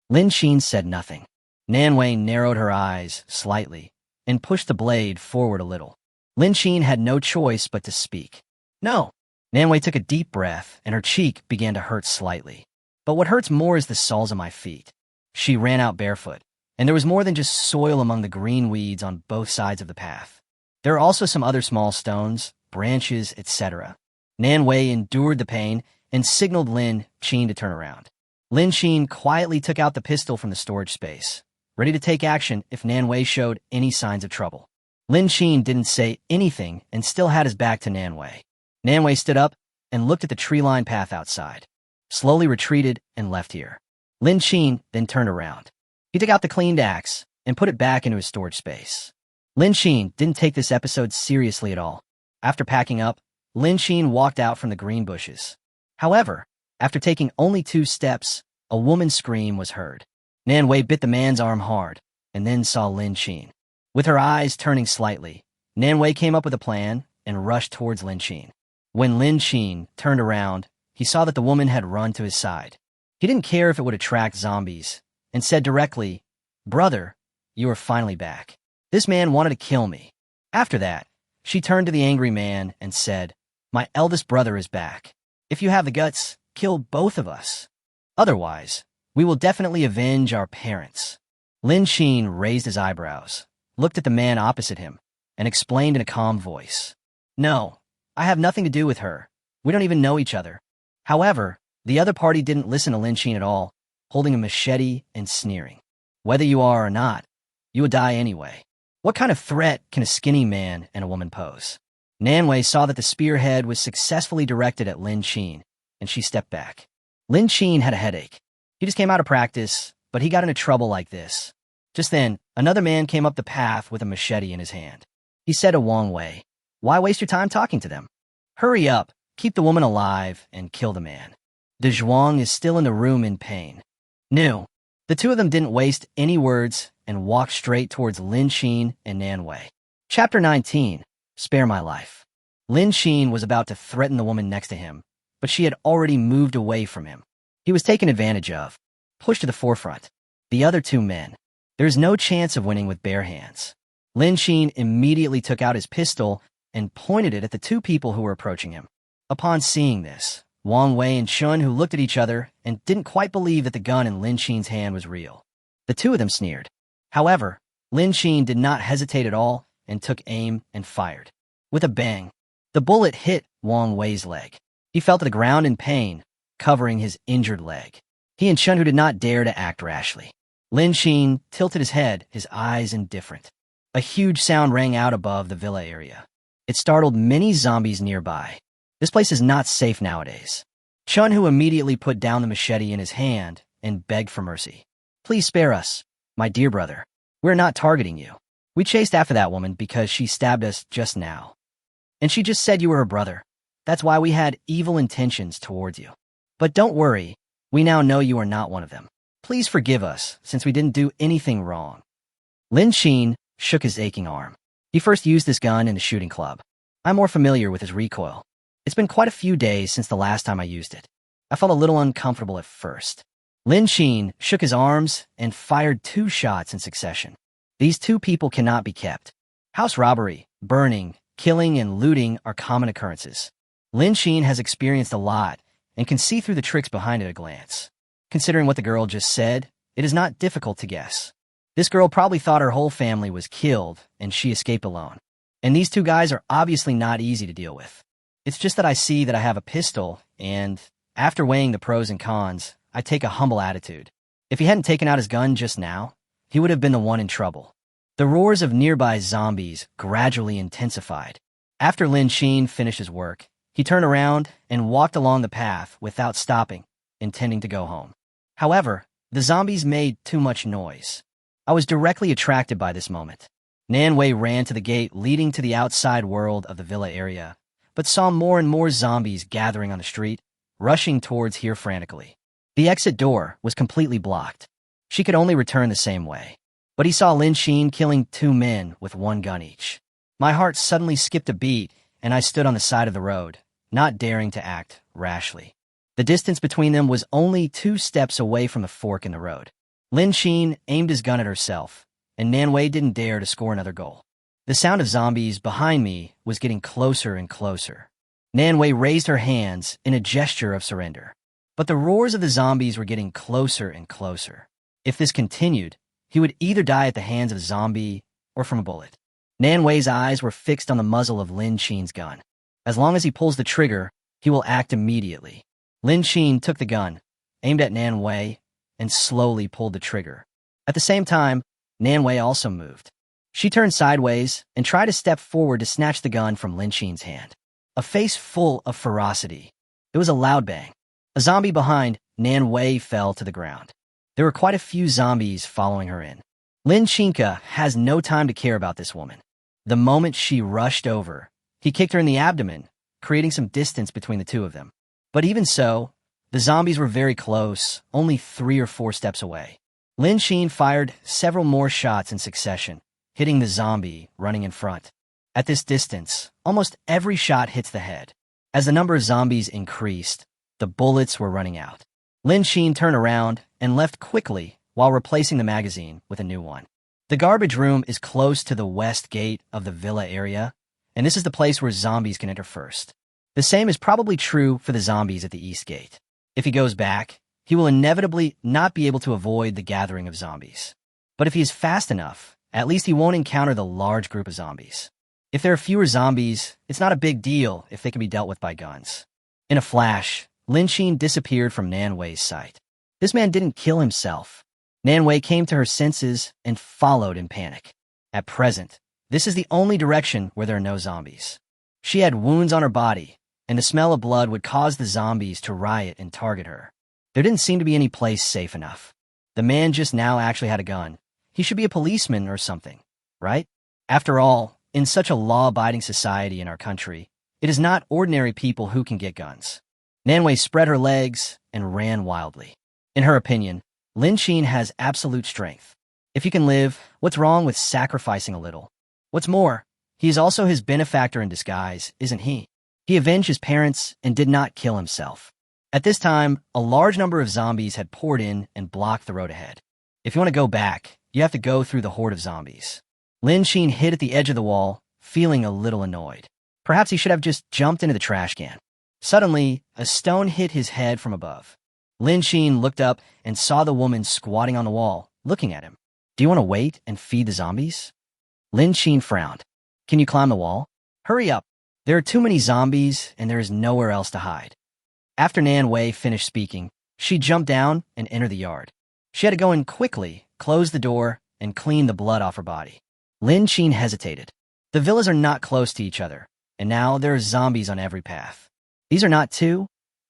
Lin Qin said nothing. Nanwei narrowed her eyes slightly and pushed the blade forward a little. Lin Qin had no choice but to speak. "No." Nanwei took a deep breath and her cheek began to hurt slightly. "But what hurts more is the soles of my feet." She ran out barefoot, and there was more than just soil among the green weeds on both sides of the path. There are also some other small stones, branches, etc. Nanwei endured the pain and signaled Lin Qin to turn around. Lin Qin quietly took out the pistol from the storage space, ready to take action if Nanwei showed any signs of trouble. Lin Qin didn't say anything and still had his back to Nanwei. Nanwei stood up and looked at the tree-lined path outside, slowly retreated and left here. Lin Qin then turned around. He took out the cleaned axe and put it back into his storage space. Lin Qin didn't take this episode seriously at all. After packing up, Lin Qin walked out from the green bushes. However, after taking only 2 steps, a woman's scream was heard. Nanwei bit the man's arm hard and then saw Lin Qin. With her eyes turning slightly, Nanwei came up with a plan and rushed towards Lin Qin. When Lin Qin turned around, he saw that the woman had run to his side. He didn't care if it would attract zombies and said directly, "Brother, you are finally back. This man wanted to kill me." After that, she turned to the angry man and said, "My eldest brother is back. If you have the guts, kill both of us. Otherwise, we will definitely avenge our parents." Lin Qin raised his eyebrows, looked at the man opposite him, and explained in a calm voice, "No, I have nothing to do with her. We don't even know each other." However, the other party didn't listen to Lin Qin at all, holding a machete and sneering. "Whether you are or not, you will die anyway. What kind of threat can a skinny man and a woman pose?" Nanwei saw that the spearhead was successfully directed at Lin Qin, and she stepped back. Lin Qin had a headache. He just came out of practice, but he got into trouble like this. Just then, another man came up the path with a machete in his hand. He said to Wang Wei, "Why waste your time talking to them? Hurry up, keep the woman alive, and kill the man. De Zhuang is still in the room in pain." No. The two of them didn't waste any words and walked straight towards Lin Qin and Nanwei. Chapter 19. Spare my life. Lin Qin was about to threaten the woman next to him, but she had already moved away from him. He was taken advantage of, pushed to the forefront. The other 2 men. There is no chance of winning with bare hands. Lin Qin immediately took out his pistol and pointed it at the 2 people who were approaching him. Upon seeing this, Wang Wei and Shun, who looked at each other and didn't quite believe that the gun in Lin Qin's hand was real. The 2 of them sneered. However, Lin Qin did not hesitate at all and took aim and fired. With a bang, the bullet hit Wang Wei's leg. He fell to the ground in pain, covering his injured leg. He and Shun, who did not dare to act rashly. Lin Qin tilted his head, his eyes indifferent. A huge sound rang out above the villa area. It startled many zombies nearby. This place is not safe nowadays. Chun, who immediately put down the machete in his hand and begged for mercy. "Please spare us, my dear brother. We're not targeting you. We chased after that woman because she stabbed us just now. And she just said you were her brother. That's why we had evil intentions towards you. But don't worry, we now know you are not one of them. Please forgive us, since we didn't do anything wrong." Lin Qin shook his aching arm. He first used this gun in the shooting club. I'm more familiar with his recoil. It's been quite a few days since the last time I used it. I felt a little uncomfortable at first. Lin Qin shook his arms and fired 2 shots in succession. These 2 people cannot be kept. House robbery, burning, killing, and looting are common occurrences. Lin Qin has experienced a lot and can see through the tricks behind it at a glance. Considering what the girl just said, it is not difficult to guess. This girl probably thought her whole family was killed and she escaped alone. And these 2 guys are obviously not easy to deal with. It's just that I see that I have a pistol, and after weighing the pros and cons, I take a humble attitude. If he hadn't taken out his gun just now, he would have been the one in trouble. The roars of nearby zombies gradually intensified. After Lin Qin finished his work, he turned around and walked along the path without stopping intending to go home. However, the zombies made too much noise. I was directly attracted by this moment. Nanwei ran to the gate leading to the outside world of the villa area, but saw more and more zombies gathering on the street, rushing towards here frantically. The exit door was completely blocked. She could only return the same way. But he saw Lin Xin killing 2 men with 1 gun each. My heart suddenly skipped a beat, and I stood on the side of the road, not daring to act rashly. The distance between them was only 2 steps away from the fork in the road. Lin Xin aimed his gun at herself, and Nanwei didn't dare to score another goal. The sound of zombies behind me was getting closer and closer. Nanwei raised her hands in a gesture of surrender. But the roars of the zombies were getting closer and closer. If this continued, he would either die at the hands of a zombie or from a bullet. Nanwei's eyes were fixed on the muzzle of Lin Xin's gun. As long as he pulls the trigger, he will act immediately. Lin Xin took the gun, aimed at Nanwei, and slowly pulled the trigger. At the same time, Nanwei also moved. She turned sideways and tried to step forward to snatch the gun from Lin Xin's hand. A face full of ferocity. It was a loud bang. A zombie behind Nanwei fell to the ground. There were quite a few zombies following her in. Lin Xinka has no time to care about this woman. The moment she rushed over, he kicked her in the abdomen, creating some distance between the two of them. But even so, the zombies were very close, only 3 or 4 steps away. Lin Xin fired several more shots in succession, hitting the zombie running in front. At this distance, almost every shot hits the head. As the number of zombies increased, the bullets were running out. Lin Xin turned around and left quickly while replacing the magazine with a new one. The garbage room is close to the west gate of the villa area, and this is the place where zombies can enter first. The same is probably true for the zombies at the east gate. If he goes back, he will inevitably not be able to avoid the gathering of zombies. But if he is fast enough, at least he won't encounter the large group of zombies. If there are fewer zombies, it's not a big deal if they can be dealt with by guns. In a flash, Lin Xin disappeared from Nanwei's sight. This man didn't kill himself. Nanwei came to her senses and followed in panic. At present, this is the only direction where there are no zombies. She had wounds on her body, and the smell of blood would cause the zombies to riot and target her. There didn't seem to be any place safe enough. The man just now actually had a gun. He should be a policeman or something, right? After all, in such a law-abiding society in our country, it is not ordinary people who can get guns. Nanwei spread her legs and ran wildly. In her opinion, Lin Xin has absolute strength. If you can live, what's wrong with sacrificing a little? What's more, he is also his benefactor in disguise, isn't he? He avenged his parents and did not kill himself. At this time, a large number of zombies had poured in and blocked the road ahead. If you want to go back, you have to go through the horde of zombies. Lin Xin hid at the edge of the wall, feeling a little annoyed. Perhaps he should have just jumped into the trash can. Suddenly, a stone hit his head from above. Lin Xin looked up and saw the woman squatting on the wall, looking at him. Do you want to wait and feed the zombies? Lin Xin frowned. Can you climb the wall? Hurry up. There are too many zombies and there is nowhere else to hide. After Nanwei finished speaking, she jumped down and entered the yard. She had to go in quickly, close the door, and clean the blood off her body. Lin Xin hesitated. The villas are not close to each other, and now there are zombies on every path. These are not 2,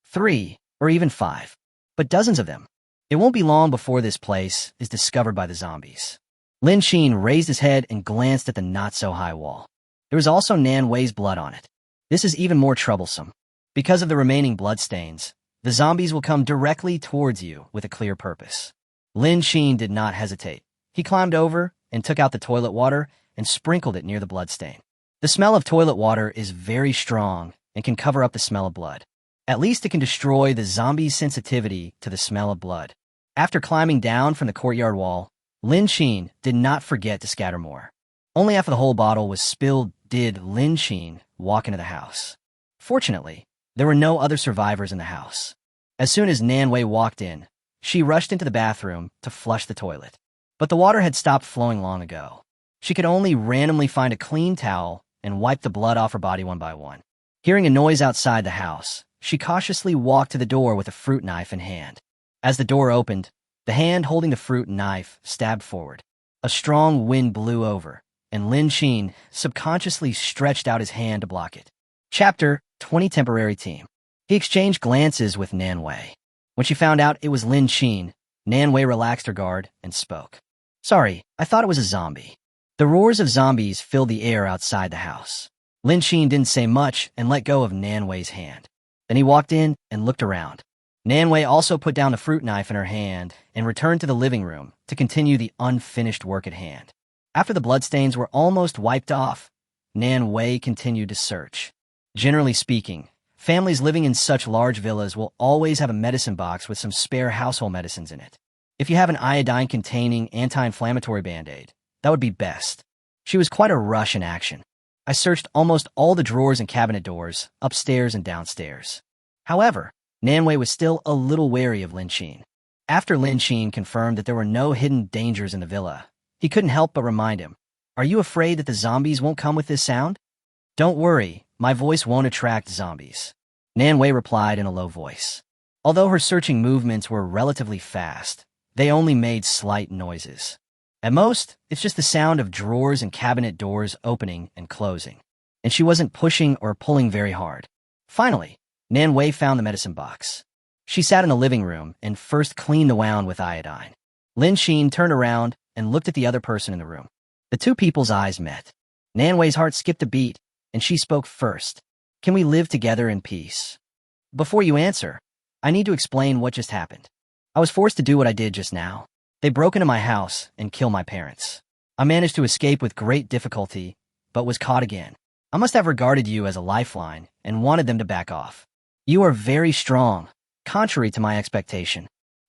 3, or even 5, but dozens of them. It won't be long before this place is discovered by the zombies. Lin Xin raised his head and glanced at the not-so-high wall. There was also Nanwei's blood on it. This is even more troublesome. Because of the remaining bloodstains, the zombies will come directly towards you with a clear purpose. Lin Xin did not hesitate. He climbed over and took out the toilet water and sprinkled it near the bloodstain. The smell of toilet water is very strong and can cover up the smell of blood. At least it can destroy the zombie's sensitivity to the smell of blood. After climbing down from the courtyard wall, Lin Xin did not forget to scatter more. Only after the whole bottle was spilled did Lin Xin walk into the house. Fortunately, there were no other survivors in the house. As soon as Nanwei walked in, she rushed into the bathroom to flush the toilet. But the water had stopped flowing long ago. She could only randomly find a clean towel and wipe the blood off her body one by one. Hearing a noise outside the house, she cautiously walked to the door with a fruit knife in hand. As the door opened, the hand holding the fruit knife stabbed forward. A strong wind blew over, and Lin Xin subconsciously stretched out his hand to block it. Chapter 20 Temporary Team. He exchanged glances with Nanwei. When she found out it was Lin Qin, Nan Wei relaxed her guard and spoke. Sorry, I thought it was a zombie. The roars of zombies filled the air outside the house. Lin Qin didn't say much and let go of Nan Wei's hand. Then he walked in and looked around. Nan Wei also put down the fruit knife in her hand and returned to the living room to continue the unfinished work at hand. After the bloodstains were almost wiped off, Nan Wei continued to search. Generally speaking, families living in such large villas will always have a medicine box with some spare household medicines in it. If you have an iodine-containing anti-inflammatory Band-Aid, that would be best. She was quite a rush in action. I searched almost all the drawers and cabinet doors, upstairs and downstairs. However, Nan Wei was still a little wary of Lin Qin. After Lin Qin confirmed that there were no hidden dangers in the villa, he couldn't help but remind him, Are you afraid that the zombies won't come with this sound? Don't worry, my voice won't attract zombies. Nan Wei replied in a low voice. Although her searching movements were relatively fast, they only made slight noises. At most, it's just the sound of drawers and cabinet doors opening and closing, and she wasn't pushing or pulling very hard. Finally, Nan Wei found the medicine box. She sat in the living room and first cleaned the wound with iodine. Lin Qin turned around and looked at the other person in the room. The two people's eyes met. Nan Wei's heart skipped a beat, and she spoke first. Can we live together in peace? Before you answer, I need to explain what just happened. I was forced to do what I did just now. They broke into my house and killed my parents. I managed to escape with great difficulty, but was caught again. I must have regarded you as a lifeline and wanted them to back off. You are very strong, contrary to my expectation.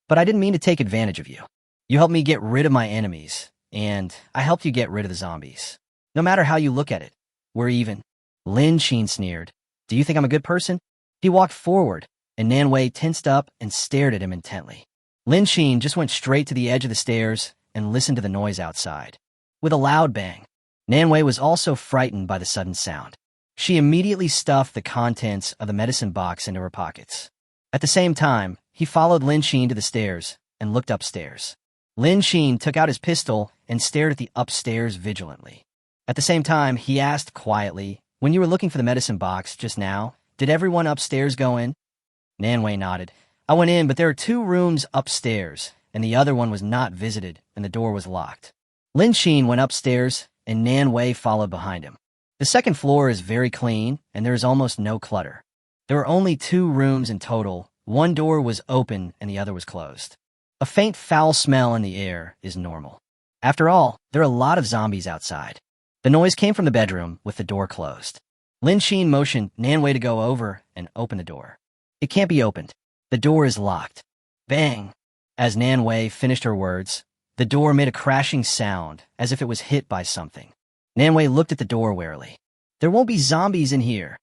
But I didn't mean to take advantage of you. You helped me get rid of my enemies, and I helped you get rid of the zombies. No matter how you look at it, we're even. Lin Qin sneered. Do you think I'm a good person? He walked forward, and Nan Wei tensed up and stared at him intently. Lin Qin just went straight to the edge of the stairs and listened to the noise outside. With a loud bang, Nan Wei was also frightened by the sudden sound. She immediately stuffed the contents of the medicine box into her pockets. At the same time, he followed Lin Qin to the stairs and looked upstairs. Lin Qin took out his pistol and stared at the upstairs vigilantly. At the same time, he asked quietly, When you were looking for the medicine box just now, did everyone upstairs go in? Nan Wei nodded. I went in, but there are 2 rooms upstairs, and the other one was not visited, and the door was locked. Lin Qin went upstairs, and Nan Wei followed behind him. The second floor is very clean, and there is almost no clutter. There are only 2 rooms in total. One door was open, and the other was closed. A faint foul smell in the air is normal. After all, there are a lot of zombies outside. The noise came from the bedroom with the door closed. Lin Qin motioned Nan Wei to go over and open the door. It can't be opened. The door is locked. Bang! As Nan Wei finished her words, the door made a crashing sound as if it was hit by something. Nan Wei looked at the door warily. There won't be zombies in here.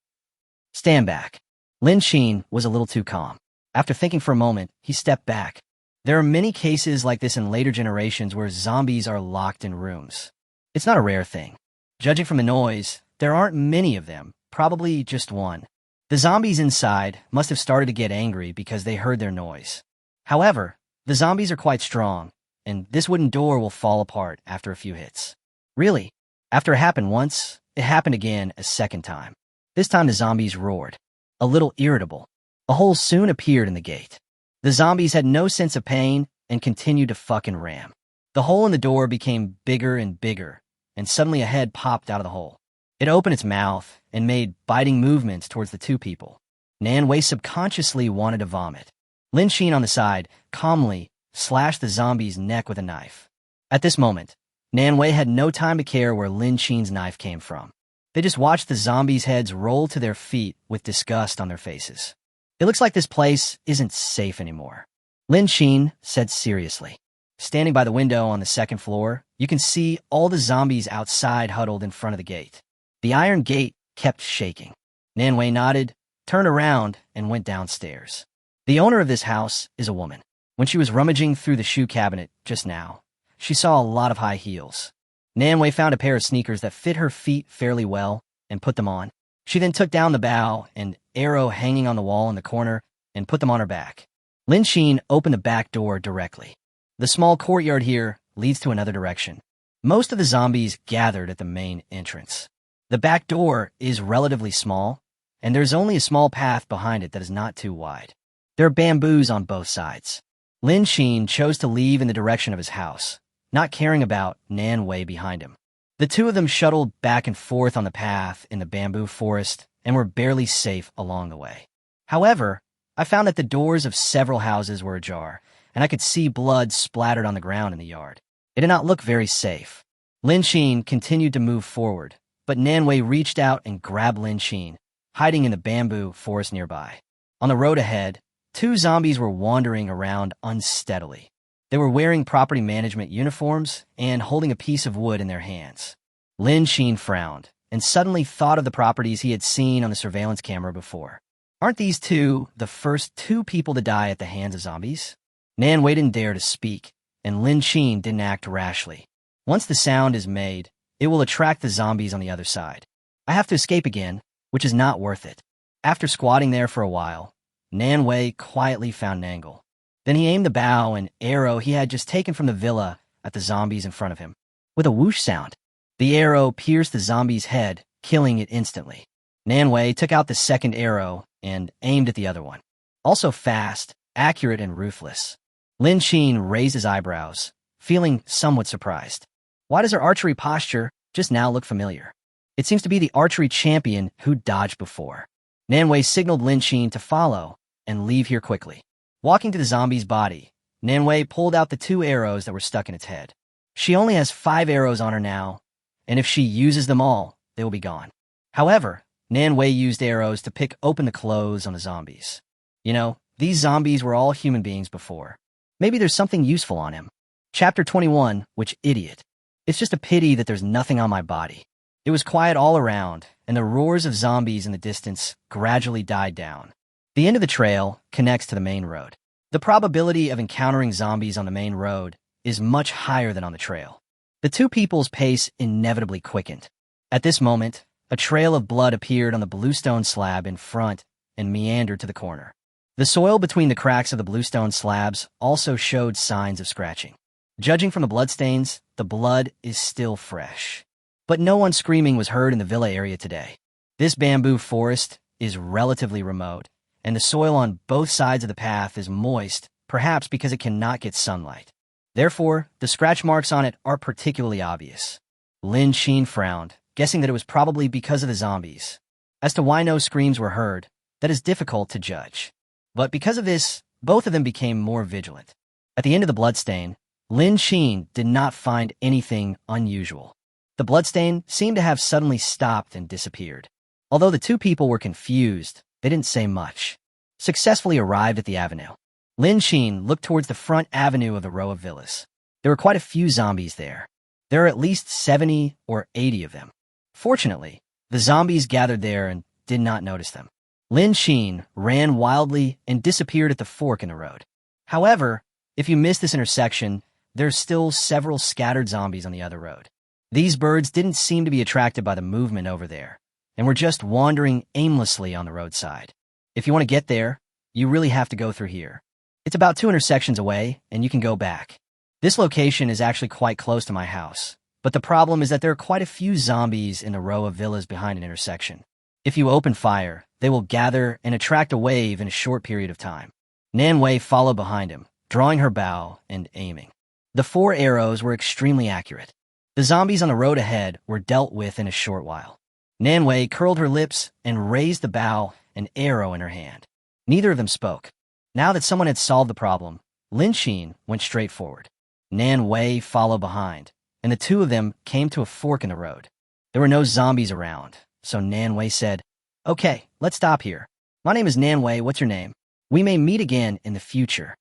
Stand back. Lin Qin was a little too calm. After thinking for a moment, he stepped back. There are many cases like this in later generations where zombies are locked in rooms. It's not a rare thing. Judging from the noise, there aren't many of them, probably just one. The zombies inside must have started to get angry because they heard their noise. However, the zombies are quite strong, and this wooden door will fall apart after a few hits. Really, after it happened once, it happened again a second time. This time the zombies roared, a little irritable. A hole soon appeared in the gate. The zombies had no sense of pain and continued to fucking ram. The hole in the door became bigger and bigger, and suddenly a head popped out of the hole. It opened its mouth and made biting movements towards the 2 people. Nan Wei subconsciously wanted to vomit. Lin Qin on the side calmly slashed the zombie's neck with a knife. At this moment, Nan Wei had no time to care where Lin Qin's knife came from. They just watched the zombies' heads roll to their feet with disgust on their faces. It looks like this place isn't safe anymore, Lin Qin said seriously. Standing by the window on the 2nd floor, you can see all the zombies outside huddled in front of the gate. The iron gate kept shaking. Nan Wei nodded, turned around, and went downstairs. The owner of this house is a woman. When she was rummaging through the shoe cabinet just now, she saw a lot of high heels. Nan Wei found a pair of sneakers that fit her feet fairly well and put them on. She then took down the bow and arrow hanging on the wall in the corner and put them on her back. Lin Qin opened the back door directly. The small courtyard here leads to another direction. Most of the zombies gathered at the main entrance. The back door is relatively small, and there's only a small path behind it that is not too wide. There are bamboos on both sides. Lin Xin chose to leave in the direction of his house, not caring about Nan Wei behind him. The two of them shuttled back and forth on the path in the bamboo forest and were barely safe along the way. However, I found that the doors of several houses were ajar, and I could see blood splattered on the ground in the yard. It did not look very safe. Lin Xin continued to move forward, but Nan Wei reached out and grabbed Lin Xin, hiding in the bamboo forest nearby. On the road ahead, two zombies were wandering around unsteadily. They were wearing property management uniforms and holding a piece of wood in their hands. Lin Xin frowned and suddenly thought of the properties he had seen on the surveillance camera before. Aren't these two the first two people to die at the hands of zombies? Nan Wei didn't dare to speak, and Lin Xin didn't act rashly. Once the sound is made, it will attract the zombies on the other side. I have to escape again, which is not worth it. After squatting there for a while, Nan Wei quietly found an angle. Then he aimed the bow and arrow he had just taken from the villa at the zombies in front of him. With a whoosh sound, the arrow pierced the zombie's head, killing it instantly. Nan Wei took out the second arrow and aimed at the other one. Also fast, accurate, and ruthless. Lin Xin raised his eyebrows, feeling somewhat surprised. Why does her archery posture just now look familiar? It seems to be the archery champion who dodged before. Nan Wei signaled Lin Xin to follow and leave here quickly. Walking to the zombie's body, Nan Wei pulled out the two arrows that were stuck in its head. She only has 5 arrows on her now, and if she uses them all, they will be gone. However, Nan Wei used arrows to pick open the clothes on the zombies. You know, these zombies were all human beings before. Maybe there's something useful on him. Chapter 21, Which Idiot? It's just a pity that there's nothing on my body. It was quiet all around, and the roars of zombies in the distance gradually died down. The end of the trail connects to the main road. The probability of encountering zombies on the main road is much higher than on the trail. The two people's pace inevitably quickened. At this moment, a trail of blood appeared on the bluestone slab in front and meandered to the corner. The soil between the cracks of the bluestone slabs also showed signs of scratching. Judging from the bloodstains, the blood is still fresh. But no one screaming was heard in the villa area today. This bamboo forest is relatively remote, and the soil on both sides of the path is moist, perhaps because it cannot get sunlight. Therefore, the scratch marks on it are particularly obvious. Lin Xin frowned, guessing that it was probably because of the zombies. As to why no screams were heard, that is difficult to judge. But because of this, both of them became more vigilant. At the end of the bloodstain, Lin Xin did not find anything unusual. The bloodstain seemed to have suddenly stopped and disappeared. Although the two people were confused, they didn't say much. Successfully arrived at the avenue. Lin Xin looked towards the front avenue of the row of villas. There were quite a few zombies there. There are at least 70 or 80 of them. Fortunately, the zombies gathered there and did not notice them. Lin Xin ran wildly and disappeared at the fork in the road. However, if you miss this intersection, there's still several scattered zombies on the other road. These birds didn't seem to be attracted by the movement over there, and were just wandering aimlessly on the roadside. If you want to get there, you really have to go through here. It's about 2 intersections away, and you can go back. This location is actually quite close to my house, but the problem is that there are quite a few zombies in the row of villas behind an intersection. If you open fire, they will gather and attract a wave in a short period of time. Nan Wei followed behind him, drawing her bow and aiming. The 4 arrows were extremely accurate. The zombies on the road ahead were dealt with in a short while. Nan Wei curled her lips and raised the bow and arrow in her hand. Neither of them spoke. Now that someone had solved the problem, Lin Xin went straight forward. Nan Wei followed behind, and the two of them came to a fork in the road. There were no zombies around, so Nan Wei said, "Okay, let's stop here. My name is Nan Wei. What's your name? We may meet again in the future."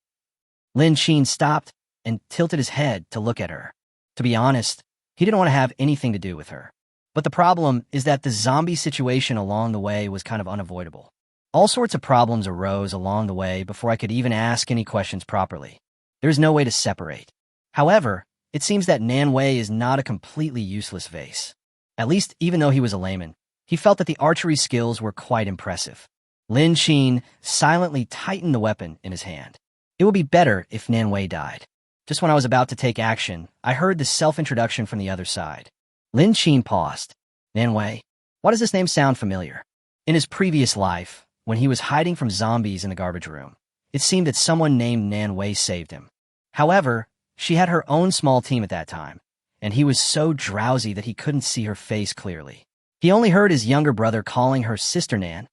Lin Xin stopped and tilted his head to look at her. To be honest, he didn't want to have anything to do with her. But the problem is that the zombie situation along the way was kind of unavoidable. All sorts of problems arose along the way before I could even ask any questions properly. There is no way to separate. However, it seems that Nan Wei is not a completely useless vase. At least, even though he was a layman, he felt that the archery skills were quite impressive. Lin Xin silently tightened the weapon in his hand. It would be better if Nan Wei died. Just when I was about to take action, I heard the self-introduction from the other side. Lin Xin paused. "Nan Wei, why does this name sound familiar?" In his previous life, when he was hiding from zombies in the garbage room, It seemed that someone named Nan Wei saved him. However, she had her own small team at that time, and he was so drowsy that he couldn't see her face clearly. He only heard his younger brother calling her Sister Nan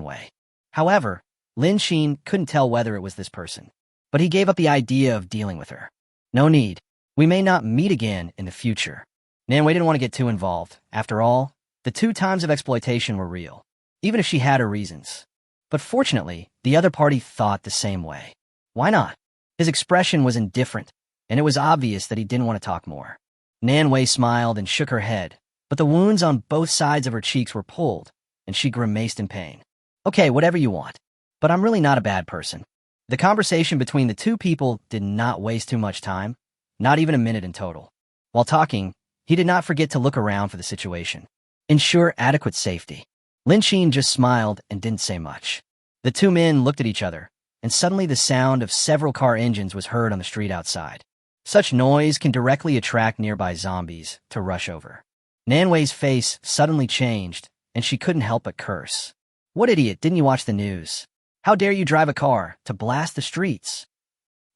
Wei. However, Lin Xin couldn't tell whether it was this person, but he gave up the idea of dealing with her. No need. We may not meet again in the future. Nan Wei didn't want to get too involved. After all, the 2 times of exploitation were real, even if she had her reasons. But fortunately, the other party thought the same way. Why not? His expression was indifferent, and it was obvious that he didn't want to talk more. Nan Wei smiled and shook her head, but the wounds on both sides of her cheeks were pulled, and she grimaced in pain. Okay, whatever you want, but I'm really not a bad person. The conversation between the 2 people did not waste too much time, not even a minute in total. While talking, he did not forget to look around for the situation. Ensure adequate safety. Lin Xin just smiled and didn't say much. The 2 men looked at each other, and suddenly the sound of several car engines was heard on the street outside. Such noise can directly attract nearby zombies to rush over. Nan Wei's face suddenly changed, and she couldn't help but curse. What idiot, didn't you watch the news? How dare you drive a car to blast the streets?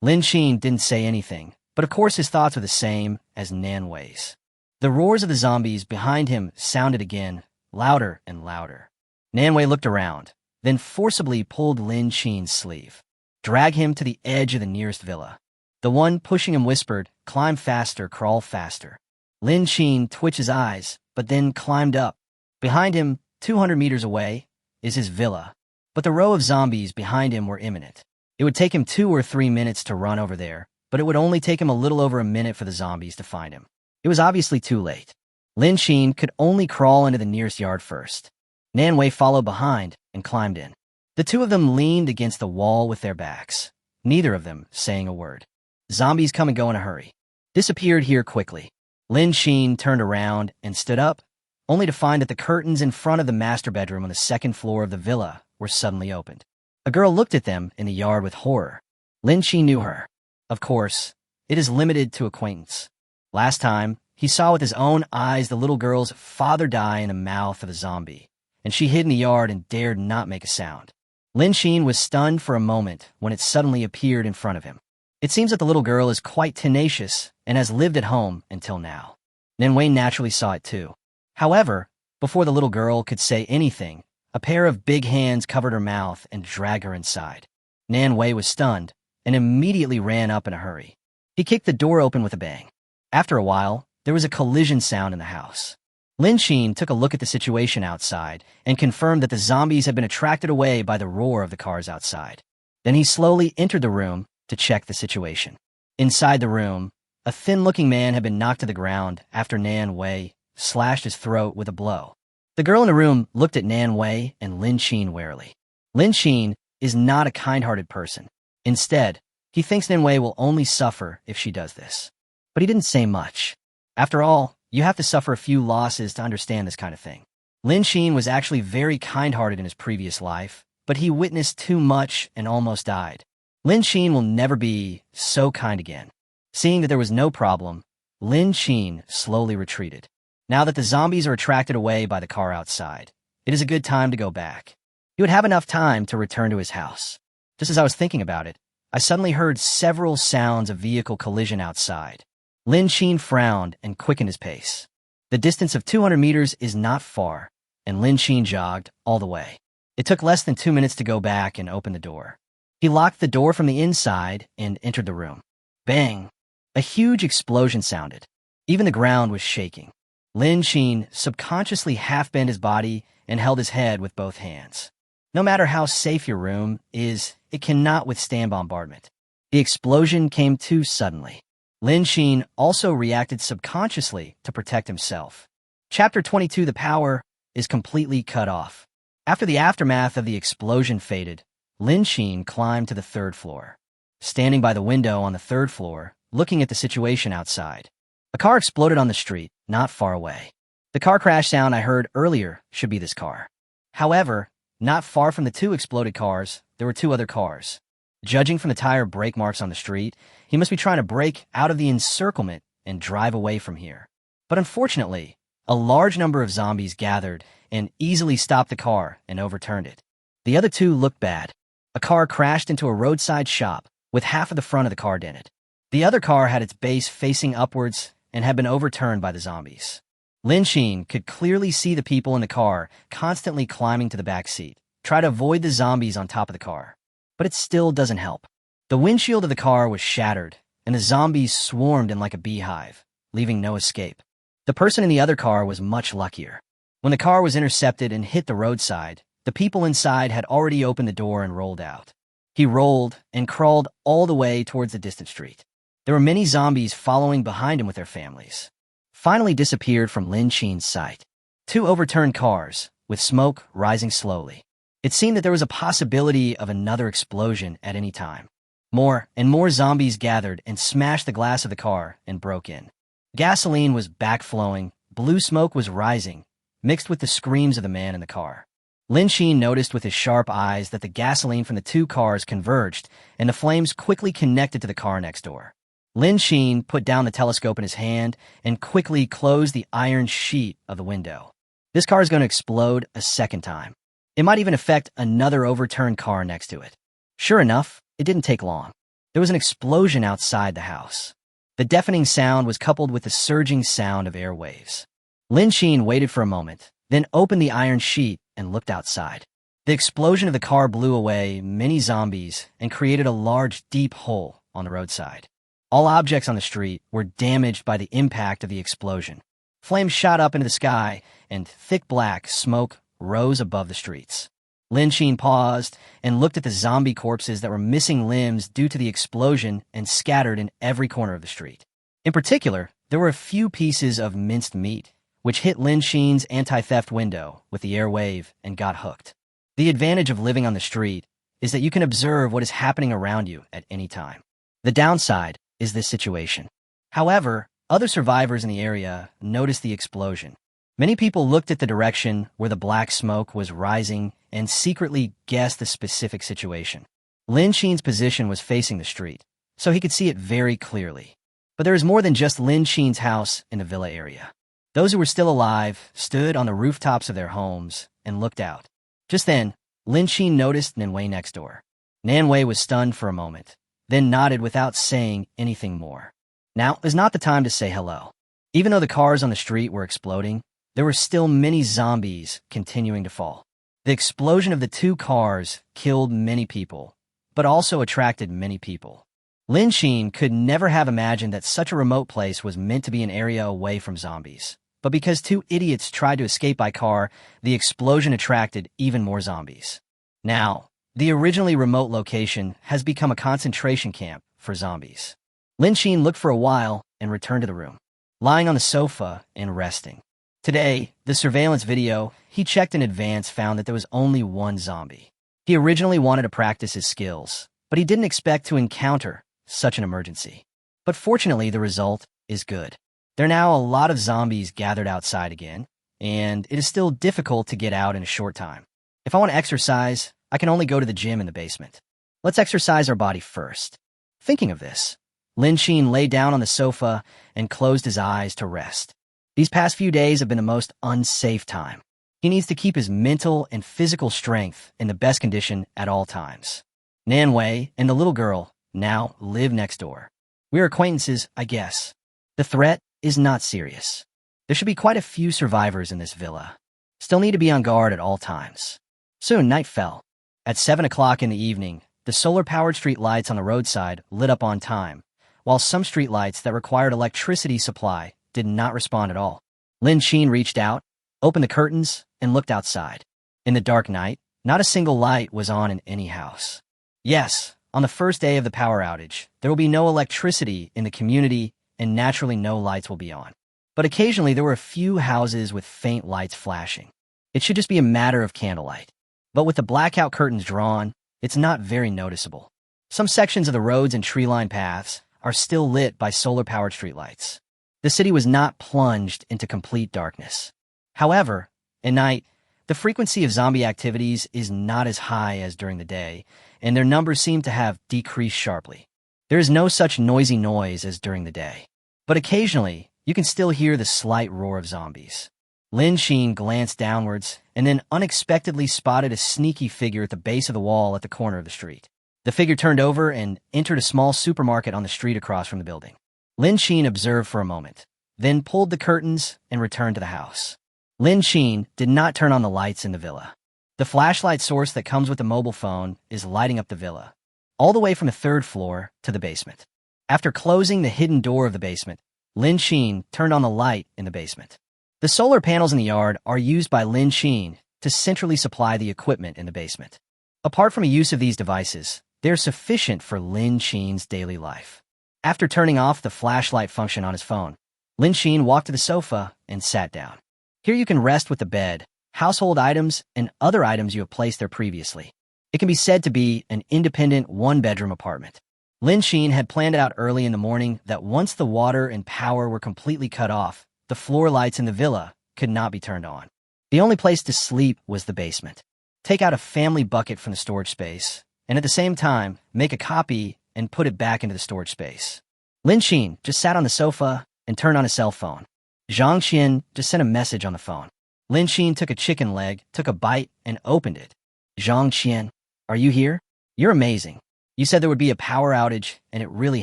Lin Xin didn't say anything, but of course his thoughts were the same as Nan Wei's. The roars of the zombies behind him sounded again, louder and louder. Nan Wei looked around, then forcibly pulled Lin Xin's sleeve. Drag him to the edge of the nearest villa. The one pushing him whispered, "Climb faster, crawl faster." Lin Xin twitched his eyes, but then climbed up. Behind him, 200 meters away, is his villa. But the row of zombies behind him were imminent. It would take him 2 or 3 minutes to run over there, but it would only take him a little over a minute for the zombies to find him. It was obviously too late. Lin Xin could only crawl into the nearest yard first. Nan Wei followed behind and climbed in. The 2 of them leaned against the wall with their backs, neither of them saying a word. Zombies come and go in a hurry. Disappeared here quickly. Lin Xin turned around and stood up, only to find that the curtains in front of the master bedroom on the 2nd floor of the villa were suddenly opened. A girl looked at them in the yard with horror. Lin Xin knew her. Of course, it is limited to acquaintance. Last time, he saw with his own eyes the little girl's father die in the mouth of a zombie, and she hid in the yard and dared not make a sound. Lin Xin was stunned for a moment when it suddenly appeared in front of him. It seems that the little girl is quite tenacious and has lived at home until now. Nan Wei naturally saw it too. However, before the little girl could say anything, a pair of big hands covered her mouth and dragged her inside. Nan Wei was stunned and immediately ran up in a hurry. He kicked the door open with a bang. After a while, there was a collision sound in the house. Lin Xin took a look at the situation outside and confirmed that the zombies had been attracted away by the roar of the cars outside. Then he slowly entered the room to check the situation. Inside the room, a thin-looking man had been knocked to the ground after Nan Wei slashed his throat with a blow. The girl in the room looked at Nan Wei and Lin Xin warily. Lin Xin is not a kind-hearted person. Instead, he thinks Nan Wei will only suffer if she does this. But he didn't say much. After all, you have to suffer a few losses to understand this kind of thing. Lin Xin was actually very kind-hearted in his previous life, but he witnessed too much and almost died. Lin Xin will never be so kind again. Seeing that there was no problem, Lin Xin slowly retreated. Now that the zombies are attracted away by the car outside, it is a good time to go back. He would have enough time to return to his house. Just as I was thinking about it, I suddenly heard several sounds of vehicle collision outside. Lin Xin frowned and quickened his pace. The distance of 200 meters is not far, and Lin Xin jogged all the way. It took less than 2 minutes to go back and open the door. He locked the door from the inside and entered the room. Bang! A huge explosion sounded. Even the ground was shaking. Lin Xin subconsciously half-bent his body and held his head with both hands. No matter how safe your room is, it cannot withstand bombardment. The explosion came too suddenly. Lin Xin also reacted subconsciously to protect himself. Chapter 22: The power is completely cut off. After the aftermath of the explosion faded, Lin Xin climbed to the 3rd floor. Standing by the window on the 3rd floor, looking at the situation outside, a car exploded on the street, not far away. The car crash sound I heard earlier should be this car. However, not far from the 2 exploded cars, there were 2 other cars. Judging from the tire brake marks on the street, he must be trying to break out of the encirclement and drive away from here. But unfortunately, a large number of zombies gathered and easily stopped the car and overturned it. The other 2 looked bad. A car crashed into a roadside shop, with half of the front of the car dented. The other car had its base facing upwards and had been overturned by the zombies. Lin Shin could clearly see the people in the car constantly climbing to the back seat, try to avoid the zombies on top of the car. But it still doesn't help. The windshield of the car was shattered, and the zombies swarmed in like a beehive, leaving no escape. The person in the other car was much luckier. When the car was intercepted and hit the roadside, the people inside had already opened the door and rolled out. He rolled and crawled all the way towards the distant street. There were many zombies following behind him with their families. Finally disappeared from Lin Shin's sight. 2 overturned cars, with smoke rising slowly. It seemed that there was a possibility of another explosion at any time. More and more zombies gathered and smashed the glass of the car and broke in. Gasoline was backflowing, blue smoke was rising, mixed with the screams of the man in the car. Lin Shin noticed with his sharp eyes that the gasoline from the 2 cars converged and the flames quickly connected to the car next door. Lin Shin put down the telescope in his hand and quickly closed the iron sheet of the window. This car is going to explode a second time. It might even affect another overturned car next to it. Sure enough, it didn't take long. There was an explosion outside the house. The deafening sound was coupled with the surging sound of airwaves. Lin Shin waited for a moment, then opened the iron sheet and looked outside. The explosion of the car blew away many zombies and created a large, deep hole on the roadside. All objects on the street were damaged by the impact of the explosion. Flames shot up into the sky, and thick black smoke rose above the streets. Lin Shin paused and looked at the zombie corpses that were missing limbs due to the explosion and scattered in every corner of the street. In particular, there were a few pieces of minced meat, which hit Lin Shin's anti-theft window with the air wave and got hooked. The advantage of living on the street is that you can observe what is happening around you at any time. The downside is this situation. However, other survivors in the area noticed the explosion. Many people looked at the direction where the black smoke was rising and secretly guessed the specific situation. Lin Shin's position was facing the street, so he could see it very clearly. But there is more than just Lin Shin's house in the villa area. Those who were still alive stood on the rooftops of their homes and looked out. Just then, Lin Shin noticed Nanwei next door. Nanwei was stunned for a moment, then nodded without saying anything more. Now is not the time to say hello. Even though the cars on the street were exploding, there were still many zombies continuing to fall. The explosion of the 2 cars killed many people, but also attracted many people. Lin Shin could never have imagined that such a remote place was meant to be an area away from zombies. But because 2 idiots tried to escape by car, the explosion attracted even more zombies. Now, the originally remote location has become a concentration camp for zombies. Lin Shin looked for a while and returned to the room, lying on the sofa and resting. Today, the surveillance video he checked in advance found that there was only 1 zombie. He originally wanted to practice his skills, but he didn't expect to encounter such an emergency. But fortunately, the result is good. There are now a lot of zombies gathered outside again, and it is still difficult to get out in a short time. If I want to exercise, I can only go to the gym in the basement. Let's exercise our body first. Thinking of this, Lin Shin lay down on the sofa and closed his eyes to rest. These past few days have been the most unsafe time. He needs to keep his mental and physical strength in the best condition at all times. Nanwei and the little girl now live next door. We're acquaintances, I guess. The threat is not serious. There should be quite a few survivors in this villa. Still need to be on guard at all times. Soon night fell. At 7 o'clock in the evening, the solar-powered street lights on the roadside lit up on time, while some street lights that required electricity supply did not respond at all. Lin Shin reached out, opened the curtains, and looked outside. In the dark night, not a single light was on in any house. Yes, on the first day of the power outage, there will be no electricity in the community and naturally no lights will be on. But occasionally there were a few houses with faint lights flashing. It should just be a matter of candlelight. But with the blackout curtains drawn, it's not very noticeable. Some sections of the roads and tree-lined paths are still lit by solar-powered streetlights. The city was not plunged into complete darkness. However, at night, the frequency of zombie activities is not as high as during the day, and their numbers seem to have decreased sharply. There is no such noisy noise as during the day. But occasionally, you can still hear the slight roar of zombies. Lin Shin glanced downwards and then unexpectedly spotted a sneaky figure at the base of the wall at the corner of the street. The figure turned over and entered a small supermarket on the street across from the building. Lin Xin observed for a moment, then pulled the curtains and returned to the house. Lin Xin did not turn on the lights in the villa. The flashlight source that comes with the mobile phone is lighting up the villa, all the way from the third floor to the basement. After closing the hidden door of the basement, Lin Xin turned on the light in the basement. The solar panels in the yard are used by Lin Xin to centrally supply the equipment in the basement. Apart from a use of these devices, they're sufficient for Lin Xin's daily life. After turning off the flashlight function on his phone, Lin Xin walked to the sofa and sat down. Here you can rest with the bed, household items, and other items you have placed there previously. It can be said to be an independent one-bedroom apartment. Lin Xin had planned it out early in the morning that once the water and power were completely cut off, the floor lights in the villa could not be turned on. The only place to sleep was the basement. Take out a family bucket from the storage space, and at the same time, make a copy and put it back into the storage space. Lin Xin just sat on the sofa and turned on his cell phone. Zhang Qian just sent a message on the phone. Lin Xin took a chicken leg, took a bite, and opened it. Zhang Qian, are you here? You're amazing. You said there would be a power outage, and it really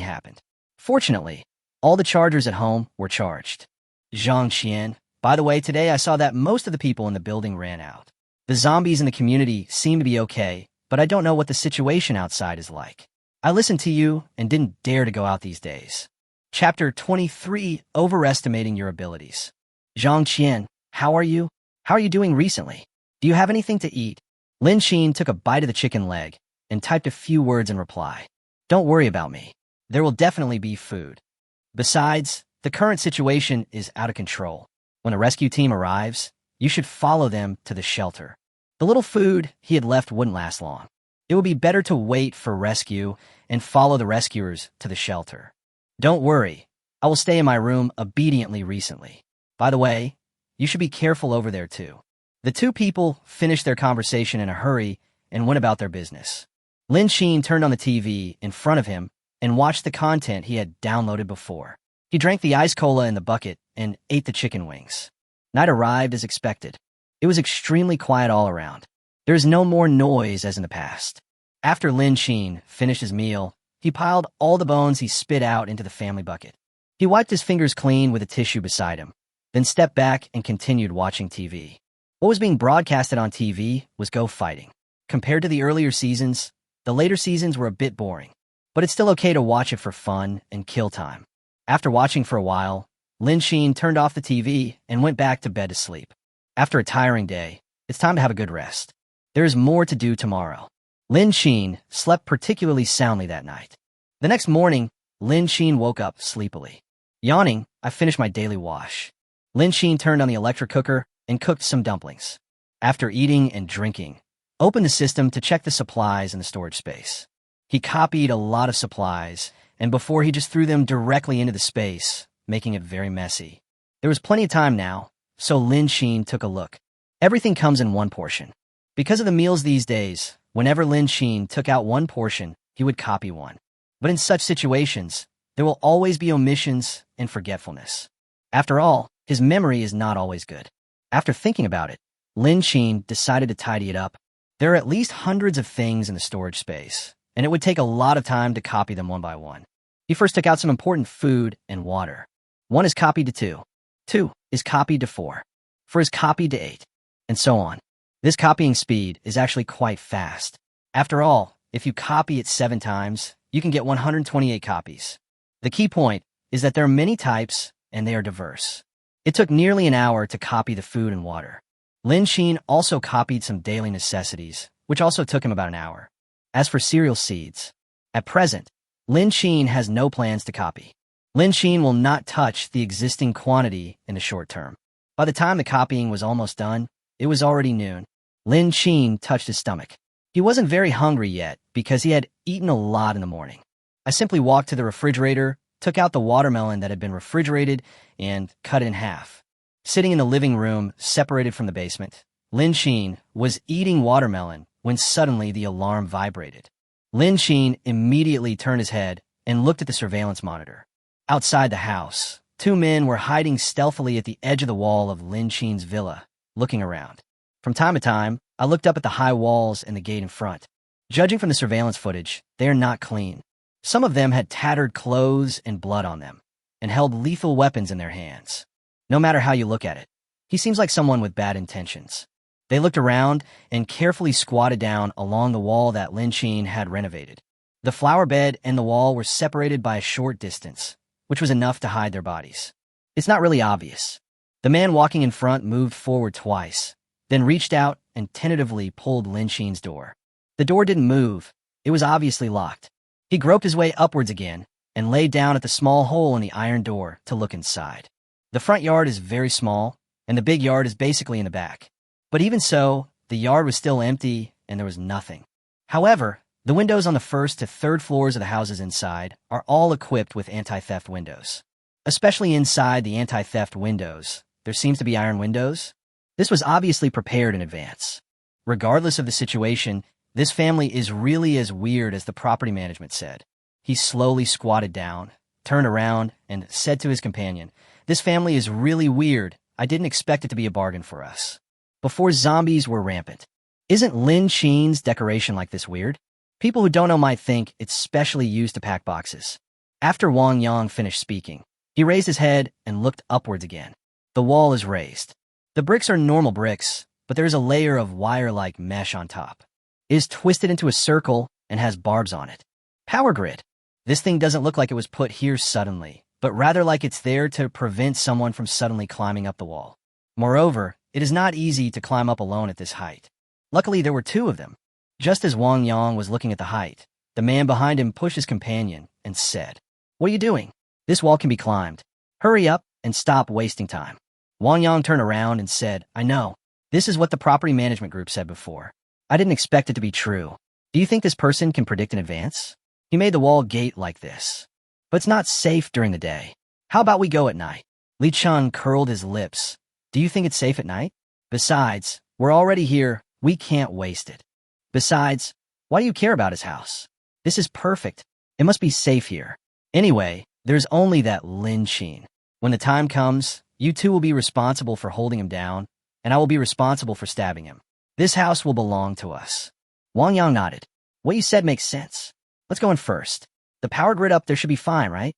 happened. Fortunately, all the chargers at home were charged. Zhang Qian, by the way, today I saw that most of the people in the building ran out. The zombies in the community seem to be okay, but I don't know what the situation outside is like. I listened to you and didn't dare to go out these days. Chapter 23, Overestimating Your Abilities. Zhang Qian, how are you? How are you doing recently? Do you have anything to eat? Lin Xin took a bite of the chicken leg and typed a few words in reply. Don't worry about me. There will definitely be food. Besides, the current situation is out of control. When a rescue team arrives, you should follow them to the shelter. The little food he had left wouldn't last long. It would be better to wait for rescue and follow the rescuers to the shelter. Don't worry, I will stay in my room obediently recently. By the way, you should be careful over there too. The two people finished their conversation in a hurry and went about their business. Lin Xin turned on the TV in front of him and watched the content he had downloaded before. He drank the ice cola in the bucket and ate the chicken wings. Night arrived as expected. It was extremely quiet all around. There is no more noise as in the past. After Lin Xin finished his meal, he piled all the bones he spit out into the family bucket. He wiped his fingers clean with a tissue beside him, then stepped back and continued watching TV. What was being broadcasted on TV was Go Fighting. Compared to the earlier seasons, the later seasons were a bit boring, but it's still okay to watch it for fun and kill time. After watching for a while, Lin Xin turned off the TV and went back to bed to sleep. After a tiring day, it's time to have a good rest. There is more to do tomorrow. Lin Xin slept particularly soundly that night. The next morning, Lin Xin woke up sleepily. Yawning, I finished my daily wash. Lin Xin turned on the electric cooker and cooked some dumplings. After eating and drinking, opened the system to check the supplies in the storage space. He copied a lot of supplies, and before he just threw them directly into the space, making it very messy. There was plenty of time now, so Lin Xin took a look. Everything comes in one portion. Because of the meals these days, whenever Lin Xin took out one portion, he would copy one. But in such situations, there will always be omissions and forgetfulness. After all, his memory is not always good. After thinking about it, Lin Xin decided to tidy it up. There are at least hundreds of things in the storage space, and it would take a lot of time to copy them one by one. He first took out some important food and water. 1 is copied to 2. 2 is copied to 4. 4 is copied to 8, and so on. This copying speed is actually quite fast. After all, if you copy it 7 times, you can get 128 copies. The key point is that there are many types, and they are diverse. It took nearly an hour to copy the food and water. Lin Xin also copied some daily necessities, which also took him about an hour. As for cereal seeds, at present, Lin Xin has no plans to copy. Lin Xin will not touch the existing quantity in the short term. By the time the copying was almost done, it was already noon. Lin Xin touched his stomach. He wasn't very hungry yet because he had eaten a lot in the morning. I simply walked to the refrigerator, took out the watermelon that had been refrigerated, and cut it in half. Sitting in the living room, separated from the basement, Lin Xin was eating watermelon when suddenly the alarm vibrated. Lin Xin immediately turned his head and looked at the surveillance monitor. Outside the house, 2 men were hiding stealthily at the edge of the wall of Lin Xin's villa, looking around. From time to time, I looked up at the high walls and the gate in front. Judging from the surveillance footage, they are not clean. Some of them had tattered clothes and blood on them, and held lethal weapons in their hands. No matter how you look at it, he seems like someone with bad intentions. They looked around and carefully squatted down along the wall that Lin Chin had renovated. The flower bed and the wall were separated by a short distance, which was enough to hide their bodies. It's not really obvious. The man walking in front moved forward twice, then reached out and tentatively pulled Lin Chin's door. The door didn't move. It was obviously locked. He groped his way upwards again and lay down at the small hole in the iron door to look inside. The front yard is very small, and the big yard is basically in the back. But even so, the yard was still empty and there was nothing. However, the windows on the first to third floors of the houses inside are all equipped with anti-theft windows. Especially inside the anti-theft windows, there seems to be iron windows. This was obviously prepared in advance. Regardless of the situation, this family is really as weird as the property management said. He slowly squatted down, turned around, and said to his companion, "This family is really weird. I didn't expect it to be a bargain for us." Before zombies were rampant. Isn't Lin Chin's decoration like this weird? People who don't know might think it's specially used to pack boxes. After Wang Yang finished speaking, he raised his head and looked upwards again. The wall is raised. The bricks are normal bricks, but there is a layer of wire-like mesh on top. It is twisted into a circle and has barbs on it. Power grid. This thing doesn't look like it was put here suddenly, but rather like it's there to prevent someone from suddenly climbing up the wall. Moreover, it is not easy to climb up alone at this height. Luckily, there were two of them. Just as Wang Yang was looking at the height, the man behind him pushed his companion and said, "What are you doing? This wall can be climbed. Hurry up and stop wasting time." Wang Yang turned around and said, "I know. This is what the property management group said before. I didn't expect it to be true. Do you think this person can predict in advance? He made the wall gate like this. But it's not safe during the day. How about we go at night?" Li Chun curled his lips. "Do you think it's safe at night? Besides, we're already here. We can't waste it. Besides, why do you care about his house? This is perfect. It must be safe here. Anyway, there's only that Lin Chin. When the time comes, you two will be responsible for holding him down, and I will be responsible for stabbing him. This house will belong to us." Wang Yang nodded. "What you said makes sense. Let's go in first. The power grid up there should be fine, right?"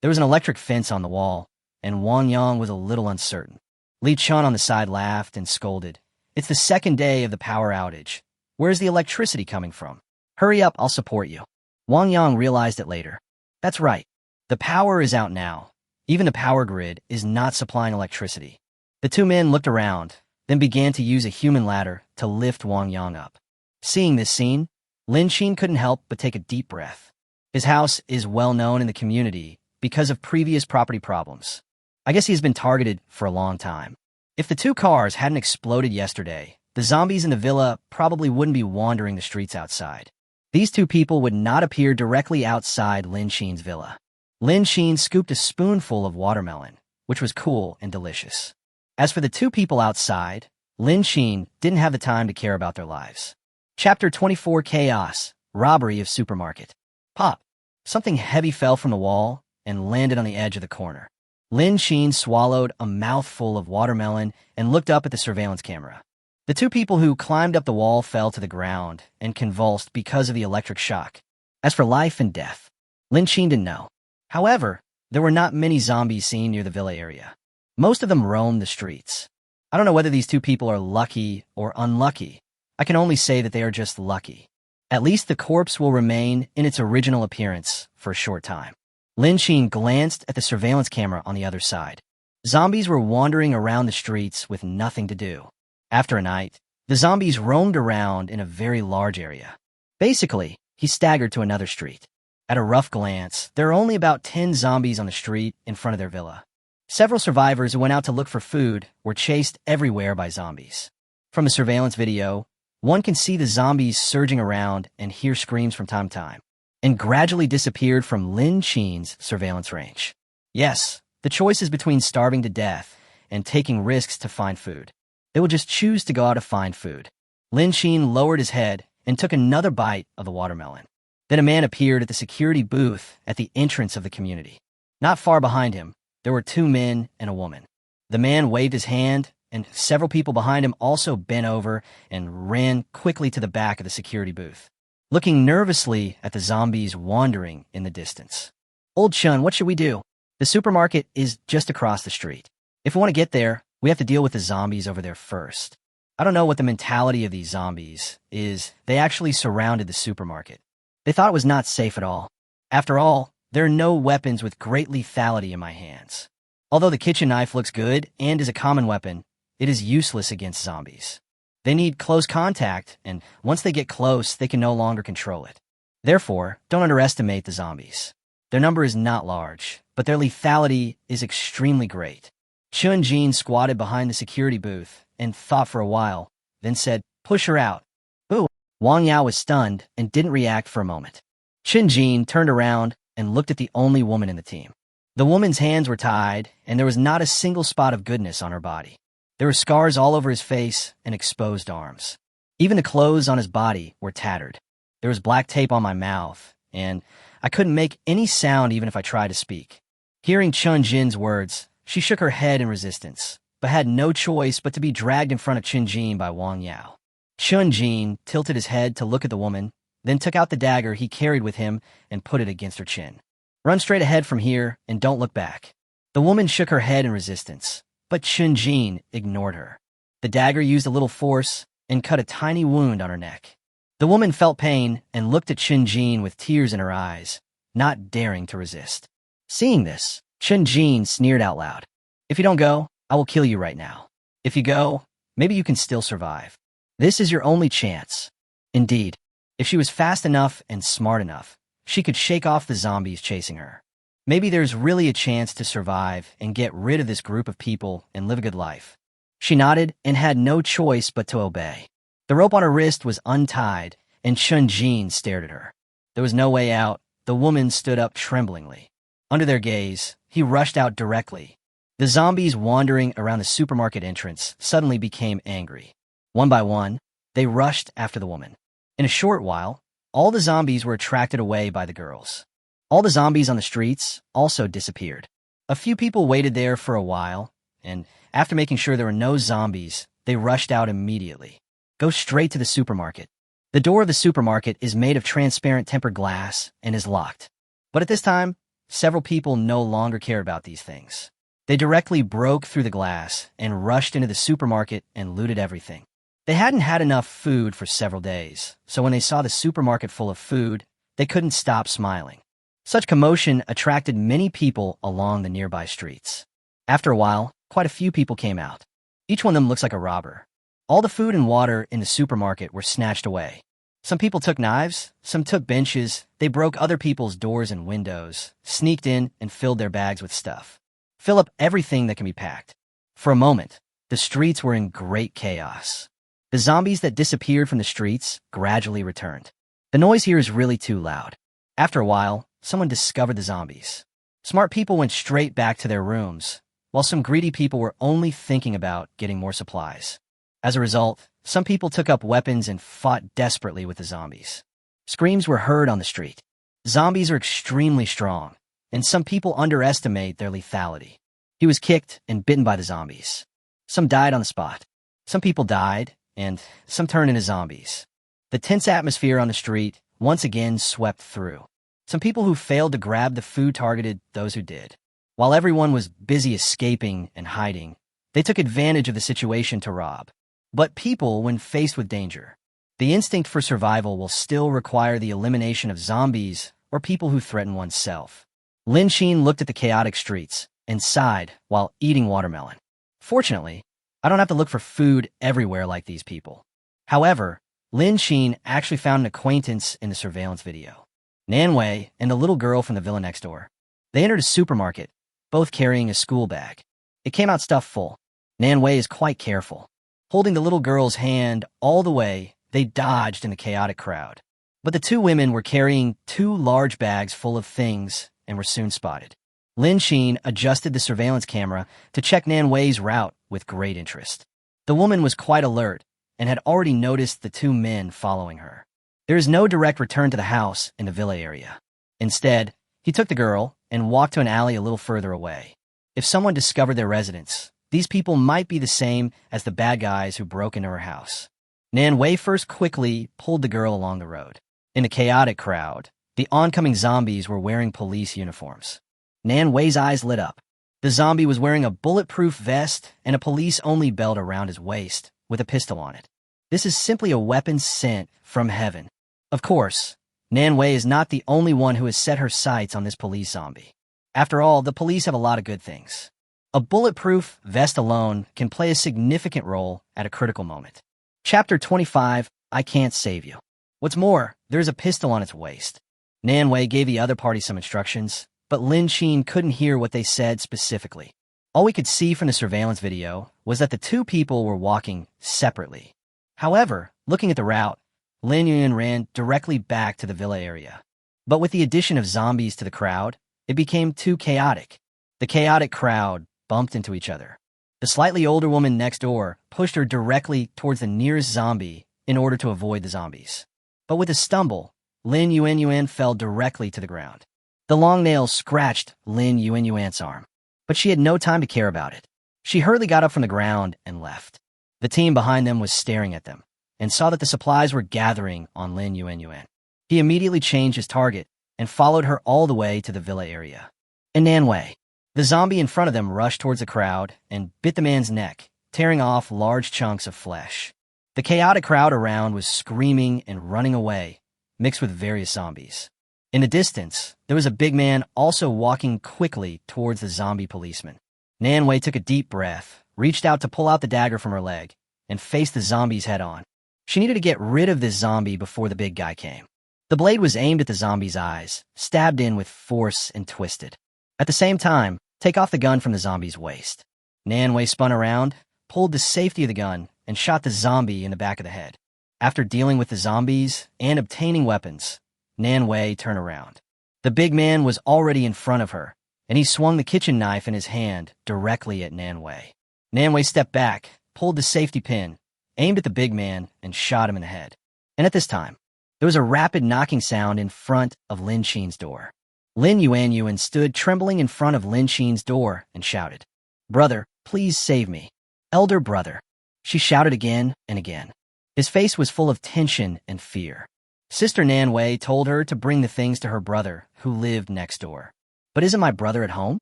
There was an electric fence on the wall, and Wang Yang was a little uncertain. Li Chun on the side laughed and scolded. "It's the second day of the power outage. Where's the electricity coming from? Hurry up, I'll support you." Wang Yang realized it later. That's right. The power is out now. Even the power grid is not supplying electricity. The two men looked around, then began to use a human ladder to lift Wang Yang up. Seeing this scene, Lin Chin couldn't help but take a deep breath. His house is well known in the community because of previous property problems. I guess he's been targeted for a long time. If the two cars hadn't exploded yesterday, the zombies in the villa probably wouldn't be wandering the streets outside. These two people would not appear directly outside Lin Chin's villa. Lin Chin scooped a spoonful of watermelon, which was cool and delicious. As for the two people outside, Lin Chin didn't have the time to care about their lives. Chapter 24 Chaos, Robbery of Supermarket. Pop! Something heavy fell from the wall and landed on the edge of the corner. Lin Chin swallowed a mouthful of watermelon and looked up at the surveillance camera. The two people who climbed up the wall fell to the ground and convulsed because of the electric shock. As for life and death, Lin Chin didn't know. However, there were not many zombies seen near the villa area. Most of them roamed the streets. I don't know whether these two people are lucky or unlucky. I can only say that they are just lucky. At least the corpse will remain in its original appearance for a short time. Lin Chin glanced at the surveillance camera on the other side. Zombies were wandering around the streets with nothing to do. After a night, the zombies roamed around in a very large area. Basically, he staggered to another street. At a rough glance, there are only about 10 zombies on the street in front of their villa. Several survivors who went out to look for food were chased everywhere by zombies. From the surveillance video, one can see the zombies surging around and hear screams from time to time, and gradually disappeared from Lin Chin's surveillance range. Yes, the choice is between starving to death and taking risks to find food. They will just choose to go out to find food. Lin Chin lowered his head and took another bite of the watermelon. Then a man appeared at the security booth at the entrance of the community. Not far behind him, there were two men and a woman. The man waved his hand, and several people behind him also bent over and ran quickly to the back of the security booth, looking nervously at the zombies wandering in the distance. "Old Chun, what should we do? The supermarket is just across the street. If we want to get there, we have to deal with the zombies over there first." I don't know what the mentality of these zombies is. They actually surrounded the supermarket. They thought it was not safe at all. After all, there are no weapons with great lethality in my hands. Although the kitchen knife looks good and is a common weapon, it is useless against zombies. They need close contact, and once they get close, they can no longer control it. Therefore, don't underestimate the zombies. Their number is not large, but their lethality is extremely great. Chun Jin squatted behind the security booth and thought for a while, then said, "Push her out." "Boo!" Wang Yao was stunned and didn't react for a moment. Chun Jin turned around and looked at the only woman in the team. The woman's hands were tied, and there was not a single spot of goodness on her body. There were scars all over his face and exposed arms. Even the clothes on his body were tattered. There was black tape on my mouth, and I couldn't make any sound even if I tried to speak. Hearing Chun Jin's words, she shook her head in resistance, but had no choice but to be dragged in front of Chun Jin by Wang Yao. Chun Jin tilted his head to look at the woman, then took out the dagger he carried with him and put it against her chin. "Run straight ahead from here and don't look back." The woman shook her head in resistance, but Chun Jin ignored her. The dagger used a little force and cut a tiny wound on her neck. The woman felt pain and looked at Chun Jin with tears in her eyes, not daring to resist. Seeing this, Chun Jin sneered out loud. "If you don't go, I will kill you right now. If you go, maybe you can still survive. This is your only chance." Indeed, if she was fast enough and smart enough, she could shake off the zombies chasing her. Maybe there's really a chance to survive and get rid of this group of people and live a good life. She nodded and had no choice but to obey. The rope on her wrist was untied, and Chun Jin stared at her. There was no way out. The woman stood up tremblingly. Under their gaze, he rushed out directly. The zombies wandering around the supermarket entrance suddenly became angry. One by one, they rushed after the woman. In a short while, all the zombies were attracted away by the girls. All the zombies on the streets also disappeared. A few people waited there for a while, and after making sure there were no zombies, they rushed out immediately. Go straight to the supermarket. The door of the supermarket is made of transparent tempered glass and is locked. But at this time, several people no longer cared about these things. They directly broke through the glass and rushed into the supermarket and looted everything. They hadn't had enough food for several days, so when they saw the supermarket full of food, they couldn't stop smiling. Such commotion attracted many people along the nearby streets. After a while, quite a few people came out. Each one of them looks like a robber. All the food and water in the supermarket were snatched away. Some people took knives, some took benches, they broke other people's doors and windows, sneaked in and filled their bags with stuff. Fill up everything that can be packed. For a moment, the streets were in great chaos. The zombies that disappeared from the streets gradually returned. The noise here is really too loud. After a while, someone discovered the zombies. Smart people went straight back to their rooms, while some greedy people were only thinking about getting more supplies. As a result, some people took up weapons and fought desperately with the zombies. Screams were heard on the street. Zombies are extremely strong, and some people underestimate their lethality. He was kicked and bitten by the zombies. Some died on the spot. Some people died, and some turned into zombies. The tense atmosphere on the street once again swept through. Some people who failed to grab the food targeted those who did. While everyone was busy escaping and hiding, they took advantage of the situation to rob. But people, when faced with danger, the instinct for survival will still require the elimination of zombies or people who threaten oneself. Lin Xin looked at the chaotic streets and sighed while eating watermelon. Fortunately, I don't have to look for food everywhere like these people. However, Lin Xin actually found an acquaintance in the surveillance video. Nan Wei and the little girl from the villa next door. They entered a supermarket, both carrying a school bag. It came out stuffed full. Nan Wei is quite careful. Holding the little girl's hand all the way, they dodged in the chaotic crowd. But the two women were carrying 2 large bags full of things and were soon spotted. Lin Xin adjusted the surveillance camera to check Nan Wei's route with great interest. The woman was quite alert and had already noticed the 2 men following her. There is no direct return to the house in the villa area. Instead, he took the girl and walked to an alley a little further away. If someone discovered their residence, These people might be the same as the bad guys who broke into her house. Nan Wei first quickly pulled the girl along the road. In the chaotic crowd, the oncoming zombies were wearing police uniforms. Nan Wei's eyes lit up. The zombie was wearing a bulletproof vest and a police-only belt around his waist with a pistol on it. This is simply a weapon sent from heaven. Of course, Nan Wei is not the only one who has set her sights on this police zombie. After all, the police have a lot of good things. A bulletproof vest alone can play a significant role at a critical moment. Chapter 25, I Can't Save You. What's more, there's a pistol on its waist. Nan Wei gave the other party some instructions, but Lin Qin couldn't hear what they said specifically. All we could see from the surveillance video was that the two people were walking separately. However, looking at the route, Lin Yuan ran directly back to the villa area. But with the addition of zombies to the crowd, it became too chaotic. The chaotic crowd bumped into each other. The slightly older woman next door pushed her directly towards the nearest zombie in order to avoid the zombies. But with a stumble, Lin Yuan fell directly to the ground. The long nail scratched Lin Yuan's arm, but she had no time to care about it. She hurriedly got up from the ground and left. The team behind them was staring at them and saw that the supplies were gathering on Lin Yuan. He immediately changed his target and followed her all the way to the villa area. In Nan Wei, the zombie in front of them rushed towards the crowd and bit the man's neck, tearing off large chunks of flesh. The chaotic crowd around was screaming and running away, mixed with various zombies. In the distance, there was a big man also walking quickly towards the zombie policeman. Nan Wei took a deep breath, reached out to pull out the dagger from her leg, and faced the zombies head-on. She needed to get rid of this zombie before the big guy came. The blade was aimed at the zombie's eyes, stabbed in with force and twisted. At the same time, take off the gun from the zombie's waist. Nan Wei spun around, pulled the safety of the gun, and shot the zombie in the back of the head. After dealing with the zombies and obtaining weapons, Nan Wei turned around. The big man was already in front of her, and he swung the kitchen knife in his hand directly at Nan Wei. Nan Wei stepped back, pulled the safety pin, aimed at the big man, and shot him in the head. And at this time, there was a rapid knocking sound in front of Lin Qin's door. Lin Yuan stood trembling in front of Lin Qin's door and shouted, "Brother, please save me. Elder brother." She shouted again and again. His face was full of tension and fear. Sister Nan Wei told her to bring the things to her brother, who lived next door. "But isn't my brother at home?"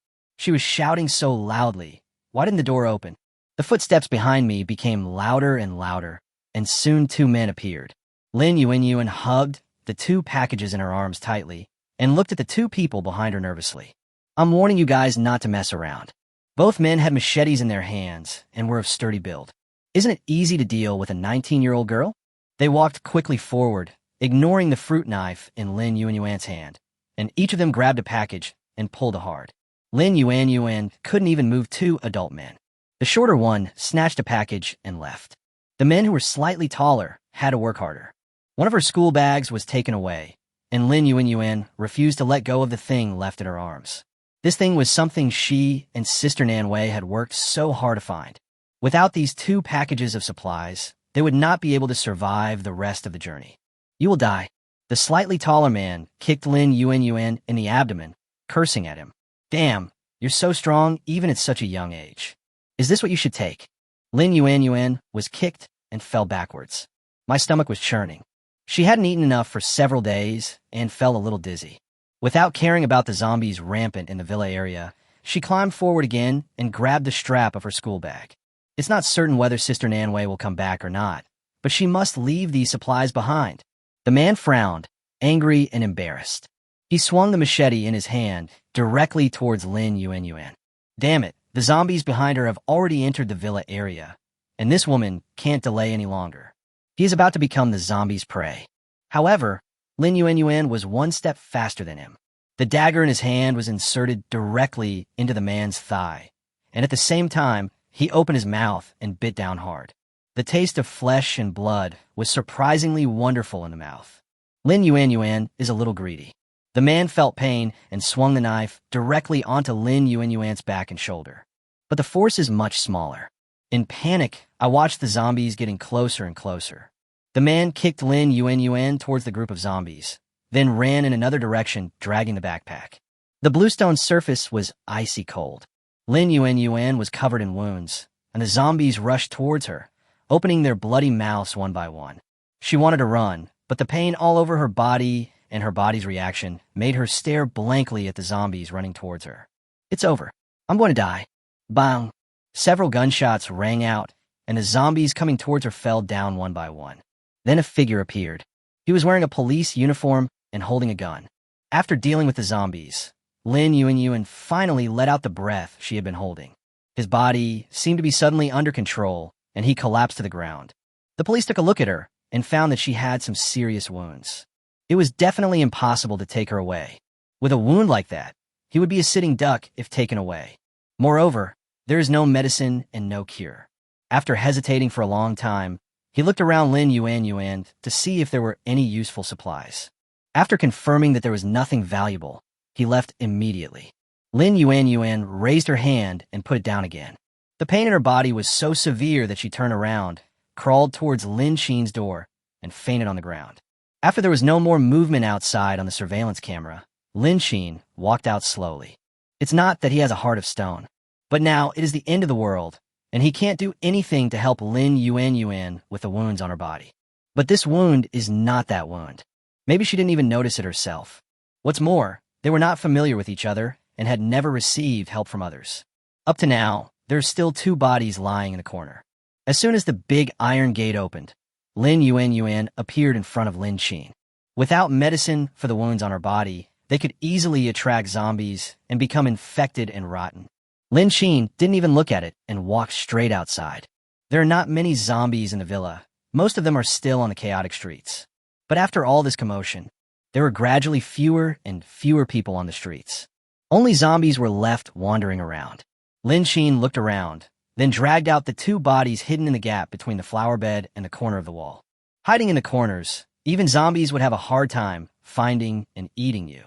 She was shouting so loudly. Why didn't the door open? The footsteps behind me became louder and louder, and soon two men appeared. Lin Yuan hugged the two packages in her arms tightly and looked at the two people behind her nervously. "I'm warning you guys not to mess around." Both men had machetes in their hands and were of sturdy build. Isn't it easy to deal with a 19-year-old girl? They walked quickly forward, ignoring the fruit knife in Lin Yuan's hand, and each of them grabbed a package and pulled hard. Lin Yuan couldn't even move two adult men. The shorter one snatched a package and left. The men who were slightly taller had to work harder. One of her school bags was taken away, and Lin Yuan refused to let go of the thing left in her arms. This thing was something she and Sister Nan Wei had worked so hard to find. Without these two packages of supplies, they would not be able to survive the rest of the journey. "You will die." The slightly taller man kicked Lin Yuan in the abdomen, cursing at him. "Damn, you're so strong even at such a young age. Is this what you should take?" Lin Yuan was kicked and fell backwards. My stomach was churning. She hadn't eaten enough for several days and felt a little dizzy. Without caring about the zombies rampant in the villa area, she climbed forward again and grabbed the strap of her school bag. It's not certain whether Sister Nan Wei will come back or not, but she must leave these supplies behind. The man frowned, angry and embarrassed. He swung the machete in his hand directly towards Lin Yuan. Damn it, the zombies behind her have already entered the villa area, and this woman can't delay any longer. He is about to become the zombie's prey. However, Lin Yuan was one step faster than him. The dagger in his hand was inserted directly into the man's thigh, and at the same time, he opened his mouth and bit down hard. The taste of flesh and blood was surprisingly wonderful in the mouth. Lin Yuan is a little greedy. The man felt pain and swung the knife directly onto Lin Yuan's back and shoulder. But the force is much smaller. In panic, I watched the zombies getting closer and closer. The man kicked Lin Yuan towards the group of zombies, then ran in another direction, dragging the backpack. The bluestone surface was icy cold. Lin Yuan was covered in wounds, and the zombies rushed towards her, opening their bloody mouths one by one. She wanted to run, but the pain all over her body and her body's reaction made her stare blankly at the zombies running towards her. It's over. I'm going to die. Bang! Several gunshots rang out, and the zombies coming towards her fell down one by one. Then a figure appeared. He was wearing a police uniform and holding a gun. After dealing with the zombies, Lin Yuan finally let out the breath she had been holding. His body seemed to be suddenly under control, and he collapsed to the ground. The police took a look at her and found that she had some serious wounds. It was definitely impossible to take her away. With a wound like that, he would be a sitting duck if taken away. Moreover, there is no medicine and no cure. After hesitating for a long time, he looked around Lin Yuan to see if there were any useful supplies. After confirming that there was nothing valuable, he left immediately. Lin Yuan raised her hand and put it down again. The pain in her body was so severe that she turned around, crawled towards Lin Qin's door, and fainted on the ground. After there was no more movement outside on the surveillance camera, Lin Qin walked out slowly. It's not that he has a heart of stone, but now it is the end of the world, and he can't do anything to help Lin Yuan with the wounds on her body. But this wound is not that wound. Maybe she didn't even notice it herself. What's more, they were not familiar with each other and had never received help from others. Up to now, there are still two bodies lying in the corner. As soon as the big iron gate opened, Lin Yuan appeared in front of Lin Qin. Without medicine for the wounds on her body, they could easily attract zombies and become infected and rotten. Lin Qin didn't even look at it and walked straight outside. There are not many zombies in the villa. Most of them are still on the chaotic streets. But after all this commotion, there were gradually fewer and fewer people on the streets. Only zombies were left wandering around. Lin Qin looked around, then dragged out the two bodies hidden in the gap between the flower bed and the corner of the wall. Hiding in the corners, even zombies would have a hard time finding and eating you.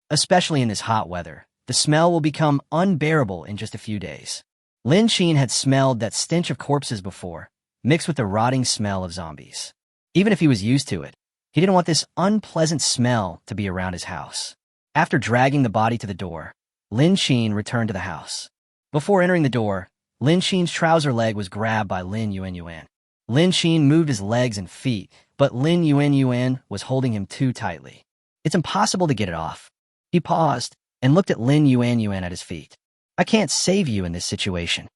Especially in this hot weather, the smell will become unbearable in just a few days. Lin Qin had smelled that stench of corpses before, mixed with the rotting smell of zombies. Even if he was used to it, he didn't want this unpleasant smell to be around his house. After dragging the body to the door, Lin Qin returned to the house. Before entering the door, Lin Qin's trouser leg was grabbed by Lin Yuan. Lin Qin moved his legs and feet, but Lin Yuan was holding him too tightly. It's impossible to get it off. He paused and looked at Lin Yuan at his feet. I can't save you in this situation.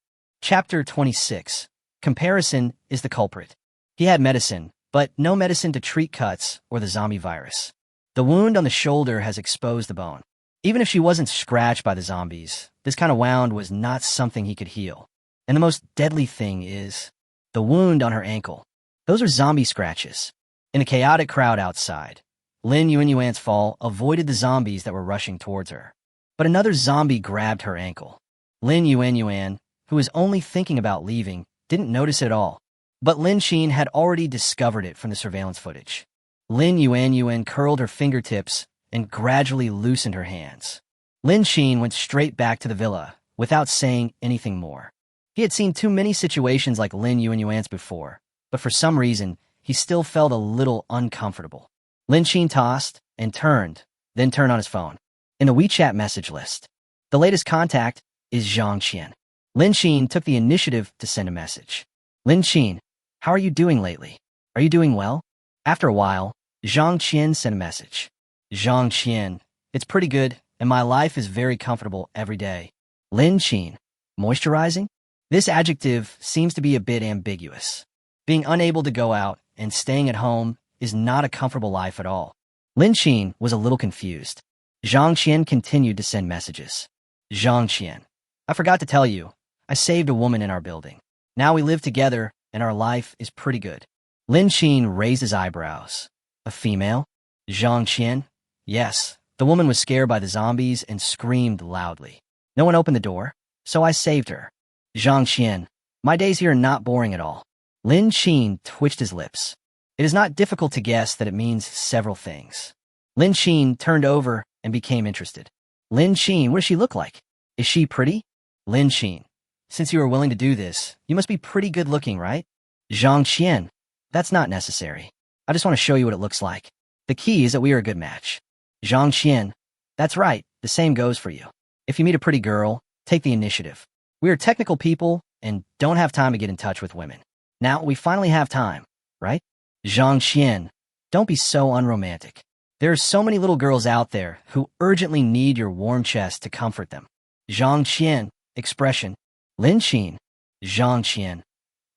Chapter 26. Comparison is the culprit. He had medicine, but no medicine to treat cuts or the zombie virus. The wound on the shoulder has exposed the bone. Even if she wasn't scratched by the zombies, this kind of wound was not something he could heal. And the most deadly thing is the wound on her ankle. Those are zombie scratches. In the chaotic crowd outside, Lin Yuan's fall avoided the zombies that were rushing towards her. But another zombie grabbed her ankle. Lin Yuan, who was only thinking about leaving, didn't notice it at all. But Lin Qin had already discovered it from the surveillance footage. Lin Yuan curled her fingertips and gradually loosened her hands. Lin Qin went straight back to the villa without saying anything more. He had seen too many situations like Lin Yuan's before, but for some reason, he still felt a little uncomfortable. Lin Qin tossed and turned, then turned on his phone. In the WeChat message list, the latest contact is Zhang Qian. Lin Qin took the initiative to send a message. Lin Qin, how are you doing lately? Are you doing well? After a while, Zhang Qian sent a message. Zhang Qian, it's pretty good, and my life is very comfortable every day. Lin Qin, moisturizing? This adjective seems to be a bit ambiguous. Being unable to go out and staying at home is not a comfortable life at all. Lin Qin was a little confused. Zhang Qian continued to send messages. Zhang Qian, I forgot to tell you, I saved a woman in our building. Now we live together, and our life is pretty good. Lin Qin raised his eyebrows. A female? Zhang Qian? Yes. The woman was scared by the zombies and screamed loudly. No one opened the door, so I saved her. Zhang Qian, my days here are not boring at all. Lin Qin twitched his lips. It is not difficult to guess that it means several things. Lin Qin turned over and became interested. Lin Qin, what does she look like? Is she pretty? Lin Qin, since you are willing to do this, you must be pretty good looking, right? Zhang Qian, that's not necessary. I just want to show you what it looks like. The key is that we are a good match. Zhang Qian, that's right, the same goes for you. If you meet a pretty girl, take the initiative. We are technical people and don't have time to get in touch with women. Now we finally have time, right? Zhang Qian, don't be so unromantic. There are so many little girls out there who urgently need your warm chest to comfort them. Zhang Qian, expression. Lin Xin, Zhang Qian.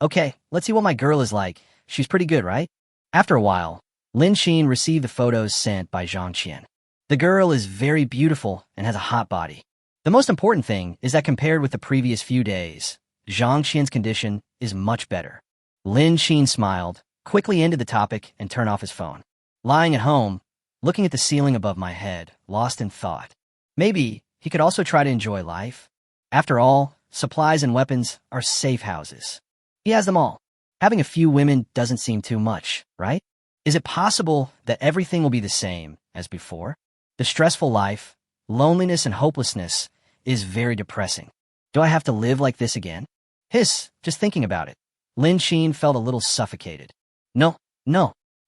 Okay, let's see what my girl is like. She's pretty good, right? After a while, Lin Xin received the photos sent by Zhang Qian. The girl is very beautiful and has a hot body. The most important thing is that compared with the previous few days, Zhang Qian's condition is much better. Lin Xin smiled, quickly ended the topic, and turned off his phone. Lying at home, looking at the ceiling above my head, lost in thought. Maybe he could also try to enjoy life. After all, supplies and weapons are safe houses. He has them all. Having a few women doesn't seem too much, right? Is it possible that everything will be the same as before? The stressful life, loneliness and hopelessness is very depressing. Do I have to live like this again? Hiss, just thinking about it. Lin Xin felt a little suffocated. No.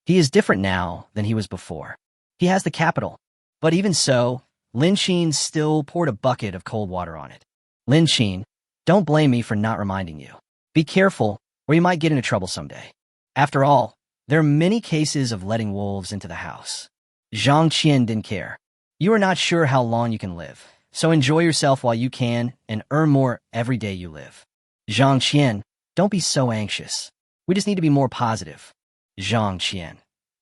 He is different now than he was before. He has the capital. But even so, Lin Xin still poured a bucket of cold water on it. Lin Xin, don't blame me for not reminding you. Be careful, or you might get into trouble someday. After all, there are many cases of letting wolves into the house. Zhang Qian didn't care. You are not sure how long you can live, so enjoy yourself while you can and earn more every day you live. Zhang Qian, don't be so anxious. We just need to be more positive. Zhang Qian,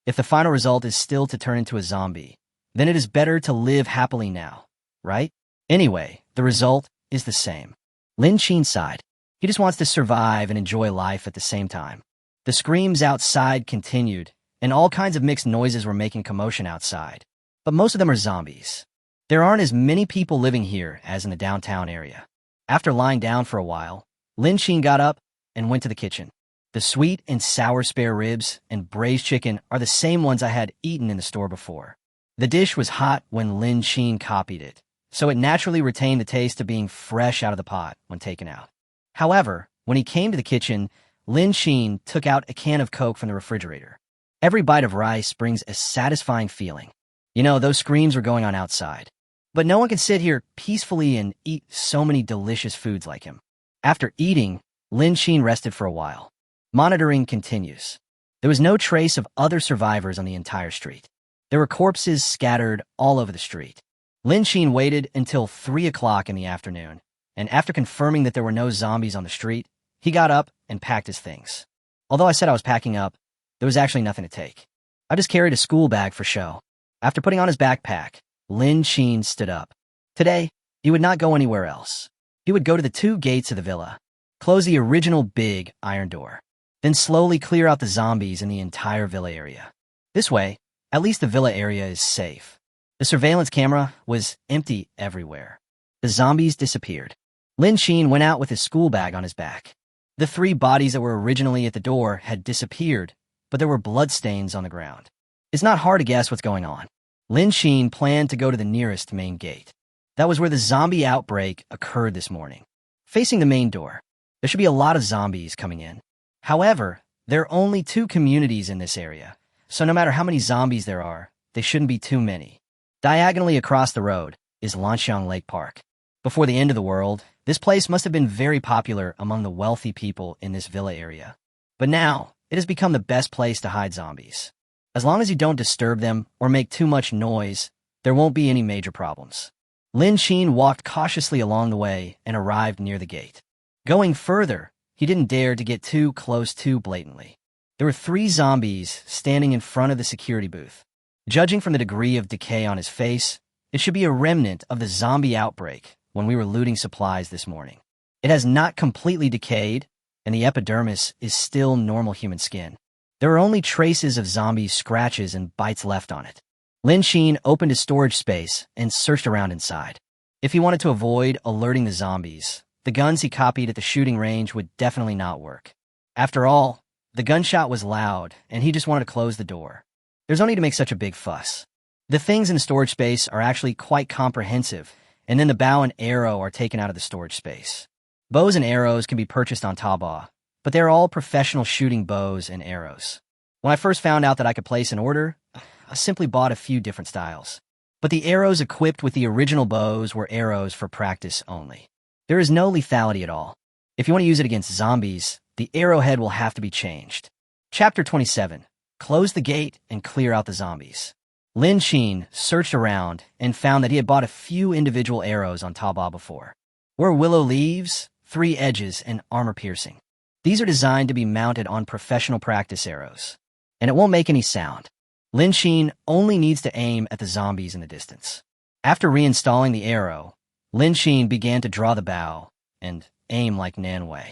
if the final result is still to turn into a zombie, then it is better to live happily now, right? Anyway, the result is the same. Lin Xin sighed. He just wants to survive and enjoy life at the same time. The screams outside continued, and all kinds of mixed noises were making commotion outside. But most of them are zombies. There aren't as many people living here as in the downtown area. After lying down for a while, Lin Xin got up and went to the kitchen. The sweet and sour spare ribs and braised chicken are the same ones I had eaten in the store before. The dish was hot when Lin Xin copied it, so it naturally retained the taste of being fresh out of the pot when taken out. However, when he came to the kitchen, Lin Xin took out a can of Coke from the refrigerator. Every bite of rice brings a satisfying feeling. You know, those screams were going on outside. But no one can sit here peacefully and eat so many delicious foods like him. After eating, Lin Xin rested for a while. Monitoring continues. There was no trace of other survivors on the entire street. There were corpses scattered all over the street. Lin Xin waited until 3 o'clock in the afternoon, and after confirming that there were no zombies on the street, he got up and packed his things. Although I said I was packing up, there was actually nothing to take. I just carried a school bag for show. After putting on his backpack, Lin Xin stood up. Today, he would not go anywhere else. He would go to the 2 gates of the villa, close the original big iron door, then slowly clear out the zombies in the entire villa area. This way, at least the villa area is safe. The surveillance camera was empty everywhere. The zombies disappeared. Lin Xin went out with his school bag on his back. The 3 bodies that were originally at the door had disappeared, but there were bloodstains on the ground. It's not hard to guess what's going on. Lin Xin planned to go to the nearest main gate. That was where the zombie outbreak occurred this morning. Facing the main door, there should be a lot of zombies coming in. However, there are only 2 communities in this area, so no matter how many zombies there are, they shouldn't be too many. Diagonally across the road is Lanxiang Lake Park. Before the end of the world, this place must have been very popular among the wealthy people in this villa area. But now, it has become the best place to hide zombies. As long as you don't disturb them or make too much noise, there won't be any major problems. Lin Xin walked cautiously along the way and arrived near the gate. Going further, he didn't dare to get too close too blatantly. There were 3 zombies standing in front of the security booth. Judging from the degree of decay on his face, it should be a remnant of the zombie outbreak when we were looting supplies this morning. It has not completely decayed, and the epidermis is still normal human skin. There are only traces of zombie scratches and bites left on it. Lin Xin opened his storage space and searched around inside. If he wanted to avoid alerting the zombies, the guns he copied at the shooting range would definitely not work. After all, the gunshot was loud, and he just wanted to close the door. There's no need to make such a big fuss. The things in the storage space are actually quite comprehensive, and then the bow and arrow are taken out of the storage space. Bows and arrows can be purchased on Taobao, but they're all professional shooting bows and arrows. When I first found out that I could place an order, I simply bought a few different styles. But the arrows equipped with the original bows were arrows for practice only. There is no lethality at all. If you want to use it against zombies, the arrowhead will have to be changed. Chapter 27. Close the gate and clear out the zombies. Lin Xin searched around and found that he had bought a few individual arrows on Taobao before. Were willow leaves, 3 edges, and armor-piercing. These are designed to be mounted on professional practice arrows, and it won't make any sound. Lin Xin only needs to aim at the zombies in the distance. After reinstalling the arrow, Lin Xin began to draw the bow and aim like manhwa,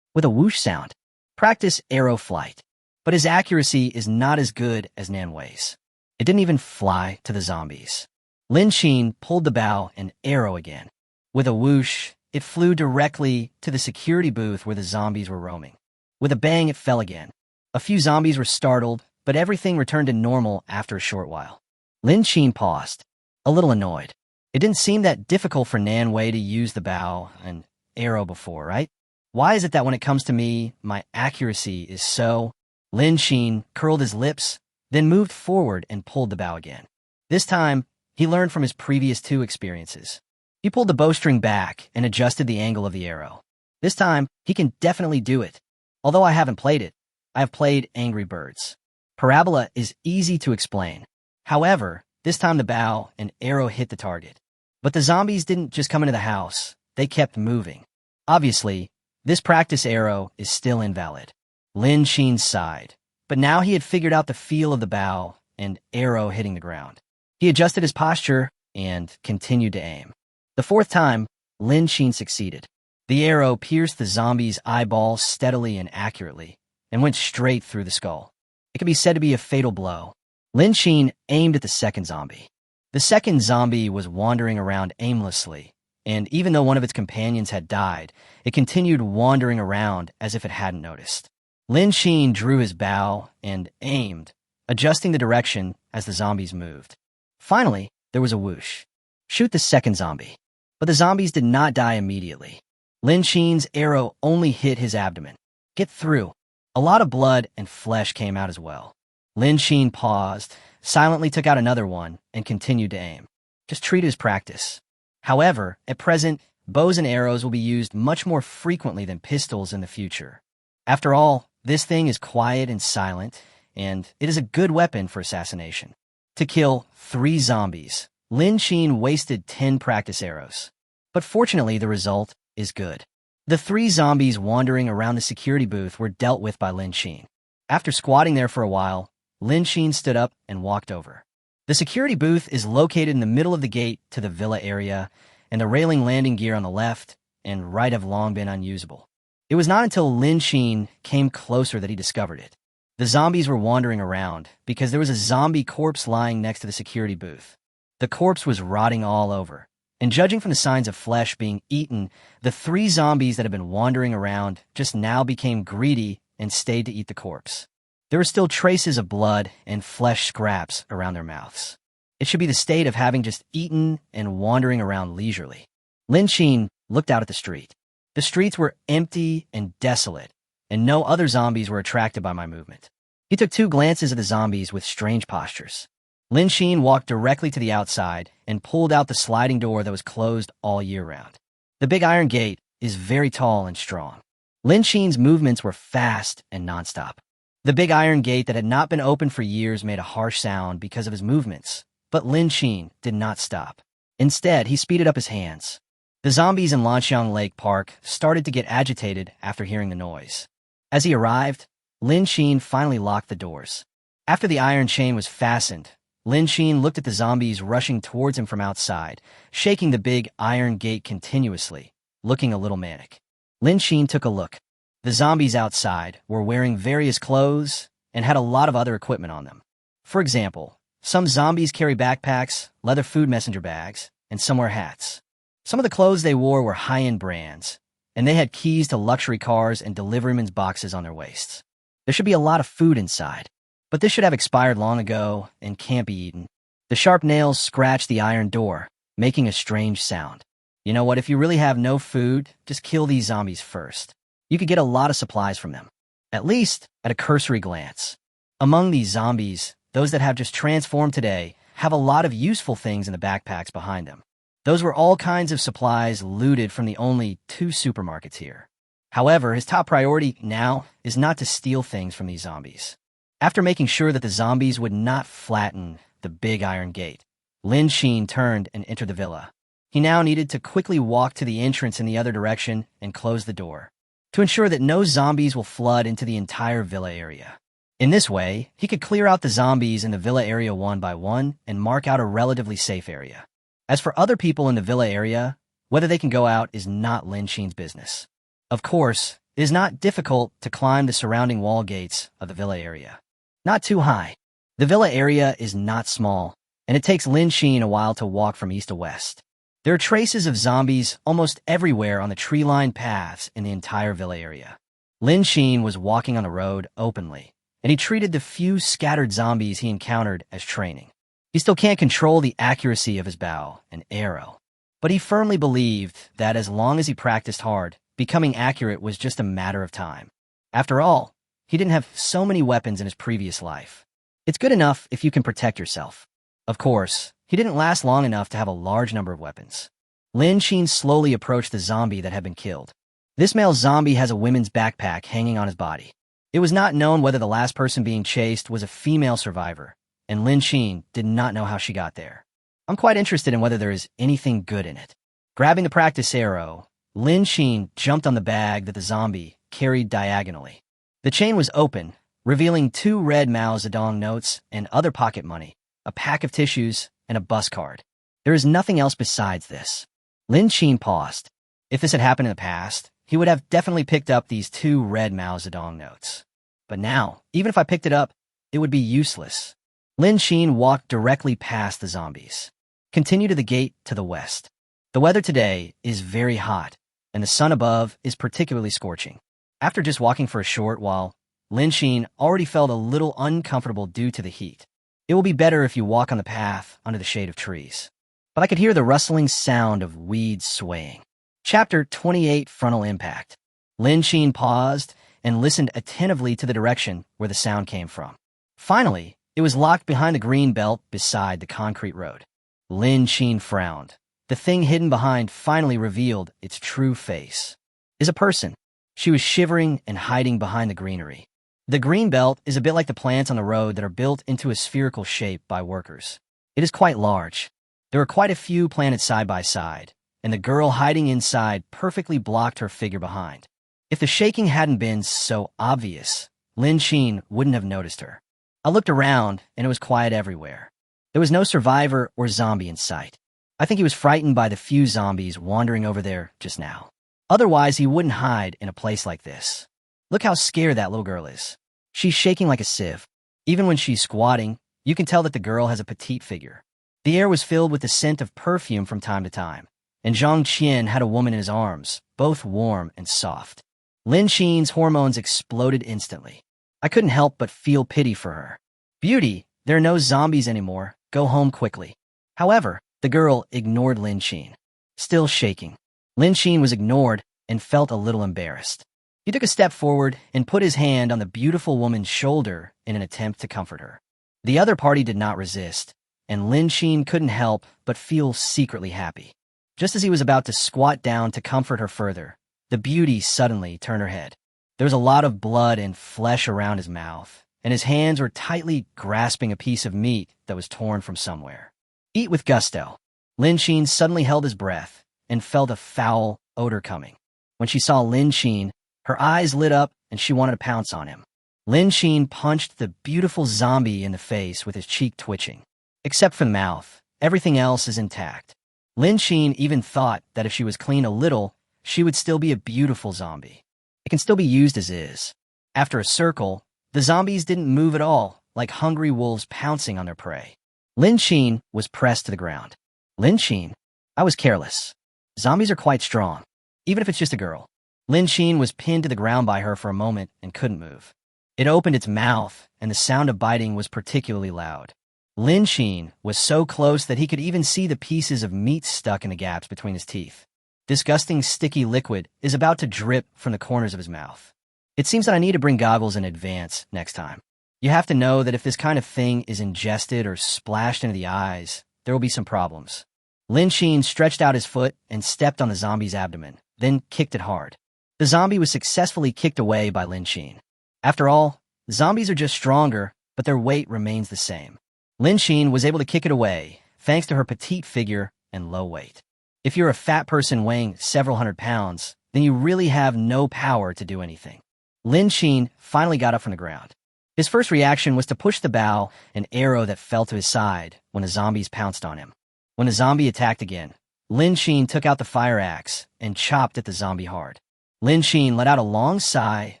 with a whoosh sound. Practice arrow flight, but his accuracy is not as good as manhwa's. It didn't even fly to the zombies. Lin Xin pulled the bow and arrow again. With a whoosh, it flew directly to the security booth where the zombies were roaming. With a bang, it fell again. A few zombies were startled, but everything returned to normal after a short while. Lin Xin paused, a little annoyed. It didn't seem that difficult for Nanwei to use the bow and arrow before, right? Why is it that when it comes to me, my accuracy is so... Lin Xin curled his lips, then moved forward and pulled the bow again. This time, he learned from his previous 2 experiences. He pulled the bowstring back and adjusted the angle of the arrow. This time, he can definitely do it. Although I haven't played it, I have played Angry Birds. Parabola is easy to explain. However, this time the bow and arrow hit the target. But the zombies didn't just come into the house, they kept moving. Obviously, this practice arrow is still invalid. Lin Xin sighed, but now he had figured out the feel of the bow and arrow hitting the ground. He adjusted his posture and continued to aim. The 4th time, Lin Xin succeeded. The arrow pierced the zombie's eyeball steadily and accurately, and went straight through the skull. It can be said to be a fatal blow. Lin Xin aimed at the 2nd zombie. The 2nd zombie was wandering around aimlessly, and even though one of its companions had died, it continued wandering around as if it hadn't noticed. Lin Xin drew his bow and aimed, adjusting the direction as the zombies moved. Finally, there was a whoosh. Shoot the 2nd zombie. But the zombies did not die immediately. Lin Xin's arrow only hit his abdomen. Get through. A lot of blood and flesh came out as well. Lin Xin paused, silently took out another one, and continued to aim. Just treat it as practice. However, at present, bows and arrows will be used much more frequently than pistols in the future. After all, this thing is quiet and silent, and it is a good weapon for assassination. To kill 3 zombies, Lin Xin wasted 10 practice arrows. But fortunately, the result is good. The 3 zombies wandering around the security booth were dealt with by Lin Xin. After squatting there for a while, Lin Xin stood up and walked over. The security booth is located in the middle of the gate to the villa area, and the railing landing gear on the left and right have long been unusable. It was not until Lin Xin came closer that he discovered it. The zombies were wandering around because there was a zombie corpse lying next to the security booth. The corpse was rotting all over, and judging from the signs of flesh being eaten, the 3 zombies that had been wandering around just now became greedy and stayed to eat the corpse. There were still traces of blood and flesh scraps around their mouths. It should be the state of having just eaten and wandering around leisurely. Lin Xin looked out at the street. The streets were empty and desolate, and no other zombies were attracted by my movement. He took 2 glances at the zombies with strange postures. Lin Xin walked directly to the outside and pulled out the sliding door that was closed all year round. The big iron gate is very tall and strong. Lin Xin's movements were fast and nonstop. The big iron gate that had not been opened for years made a harsh sound because of his movements, but Lin Xin did not stop. Instead, he speeded up his hands. The zombies in Lanxiang Lake Park started to get agitated after hearing the noise. As he arrived, Lin Xin finally locked the doors. After the iron chain was fastened, Lin Xin looked at the zombies rushing towards him from outside, shaking the big iron gate continuously, looking a little manic. Lin Xin took a look. The zombies outside were wearing various clothes and had a lot of other equipment on them. For example, some zombies carry backpacks, leather food messenger bags, and some wear hats. Some of the clothes they wore were high-end brands, and they had keys to luxury cars and deliverymen's boxes on their waists. There should be a lot of food inside, but this should have expired long ago and can't be eaten. The sharp nails scratched the iron door, making a strange sound. You know what, if you really have no food, just kill these zombies first. You could get a lot of supplies from them, at least at a cursory glance. Among these zombies, those that have just transformed today have a lot of useful things in the backpacks behind them. Those were all kinds of supplies looted from the only 2 supermarkets here. However, his top priority now is not to steal things from these zombies. After making sure that the zombies would not flatten the big iron gate, Lin Xin turned and entered the villa. He now needed to quickly walk to the entrance in the other direction and close the door, to ensure that no zombies will flood into the entire villa area. In this way, he could clear out the zombies in the villa area one by one and mark out a relatively safe area. As for other people in the villa area, whether they can go out is not Lin Xin's business. Of course, it is not difficult to climb the surrounding wall gates of the villa area. Not too high. The villa area is not small, and it takes Lin Xin a while to walk from east to west. There are traces of zombies almost everywhere on the tree-lined paths in the entire villa area. Lin Xin was walking on the road openly, and he treated the few scattered zombies he encountered as training. He still can't control the accuracy of his bow and arrow, but he firmly believed that as long as he practiced hard, becoming accurate was just a matter of time. After all, he didn't have so many weapons in his previous life. It's good enough if you can protect yourself. Of course, he didn't last long enough to have a large number of weapons. Lin Xin slowly approached the zombie that had been killed. This male zombie has a women's backpack hanging on his body. It was not known whether the last person being chased was a female survivor, and Lin Xin did not know how she got there. I'm quite interested in whether there is anything good in it. Grabbing the practice arrow, Lin Xin jumped on the bag that the zombie carried diagonally. The chain was open, revealing 2 red Mao Zedong notes and other pocket money, a pack of tissues, and a bus card. There is nothing else besides this. Lin Xin paused. If this had happened in the past, he would have definitely picked up these 2 red Mao Zedong notes. But now, even if I picked it up, it would be useless. Lin Xin walked directly past the zombies. Continue to the gate to the west. The weather today is very hot, and the sun above is particularly scorching. After just walking for a short while, Lin Xin already felt a little uncomfortable due to the heat. It will be better if you walk on the path under the shade of trees. But I could hear the rustling sound of weeds swaying. Chapter 28, Frontal Impact. Lin Xin paused and listened attentively to the direction where the sound came from. Finally, it was locked behind the green belt beside the concrete road. Lin Xin frowned. The thing hidden behind finally revealed its true face. Is a person. She was shivering and hiding behind the greenery. The green belt is a bit like the plants on the road that are built into a spherical shape by workers. It is quite large. There are quite a few planted side by side, and the girl hiding inside perfectly blocked her figure behind. If the shaking hadn't been so obvious, Lin Xin wouldn't have noticed her. I looked around, and it was quiet everywhere. There was no survivor or zombie in sight. I think he was frightened by the few zombies wandering over there just now. Otherwise, he wouldn't hide in a place like this. Look how scared that little girl is. She's shaking like a sieve. Even when she's squatting, you can tell that the girl has a petite figure. The air was filled with the scent of perfume from time to time, and Zhang Qian had a woman in his arms, both warm and soft. Lin Xin's hormones exploded instantly. I couldn't help but feel pity for her. Beauty, there are no zombies anymore. Go home quickly. However, the girl ignored Lin Xin. Still shaking, Lin Xin was ignored and felt a little embarrassed. He took a step forward and put his hand on the beautiful woman's shoulder in an attempt to comfort her. The other party did not resist, and Lin Xin couldn't help but feel secretly happy. Just as he was about to squat down to comfort her further, the beauty suddenly turned her head. There was a lot of blood and flesh around his mouth, and his hands were tightly grasping a piece of meat that was torn from somewhere. Eat with gusto. Lin Xin suddenly held his breath and felt a foul odor coming. When she saw Lin Xin, her eyes lit up and she wanted to pounce on him. Lin Xin punched the beautiful zombie in the face with his cheek twitching. Except for the mouth, everything else is intact. Lin Xin even thought that if she was clean a little, she would still be a beautiful zombie. It can still be used as is. After a circle, the zombies didn't move at all, like hungry wolves pouncing on their prey. Lin Xin was pressed to the ground. Lin Xin, I was careless. Zombies are quite strong, even if it's just a girl. Lin Xin was pinned to the ground by her for a moment and couldn't move. It opened its mouth, and the sound of biting was particularly loud. Lin Xin was so close that he could even see the pieces of meat stuck in the gaps between his teeth. Disgusting sticky liquid is about to drip from the corners of his mouth. It seems that I need to bring goggles in advance next time. You have to know that if this kind of thing is ingested or splashed into the eyes, there will be some problems. Lin Shin stretched out his foot and stepped on the zombie's abdomen, then kicked it hard. The zombie was successfully kicked away by Lin Shin. After all, zombies are just stronger, but their weight remains the same. Lin Shin was able to kick it away, thanks to her petite figure and low weight. If you're a fat person weighing several hundred pounds, then you really have no power to do anything. Lin Shin finally got up from the ground. His first reaction was to push the bow, an arrow that fell to his side when the zombies pounced on him. When the zombie attacked again, Lin Shin took out the fire axe and chopped at the zombie hard. Lin Shin let out a long sigh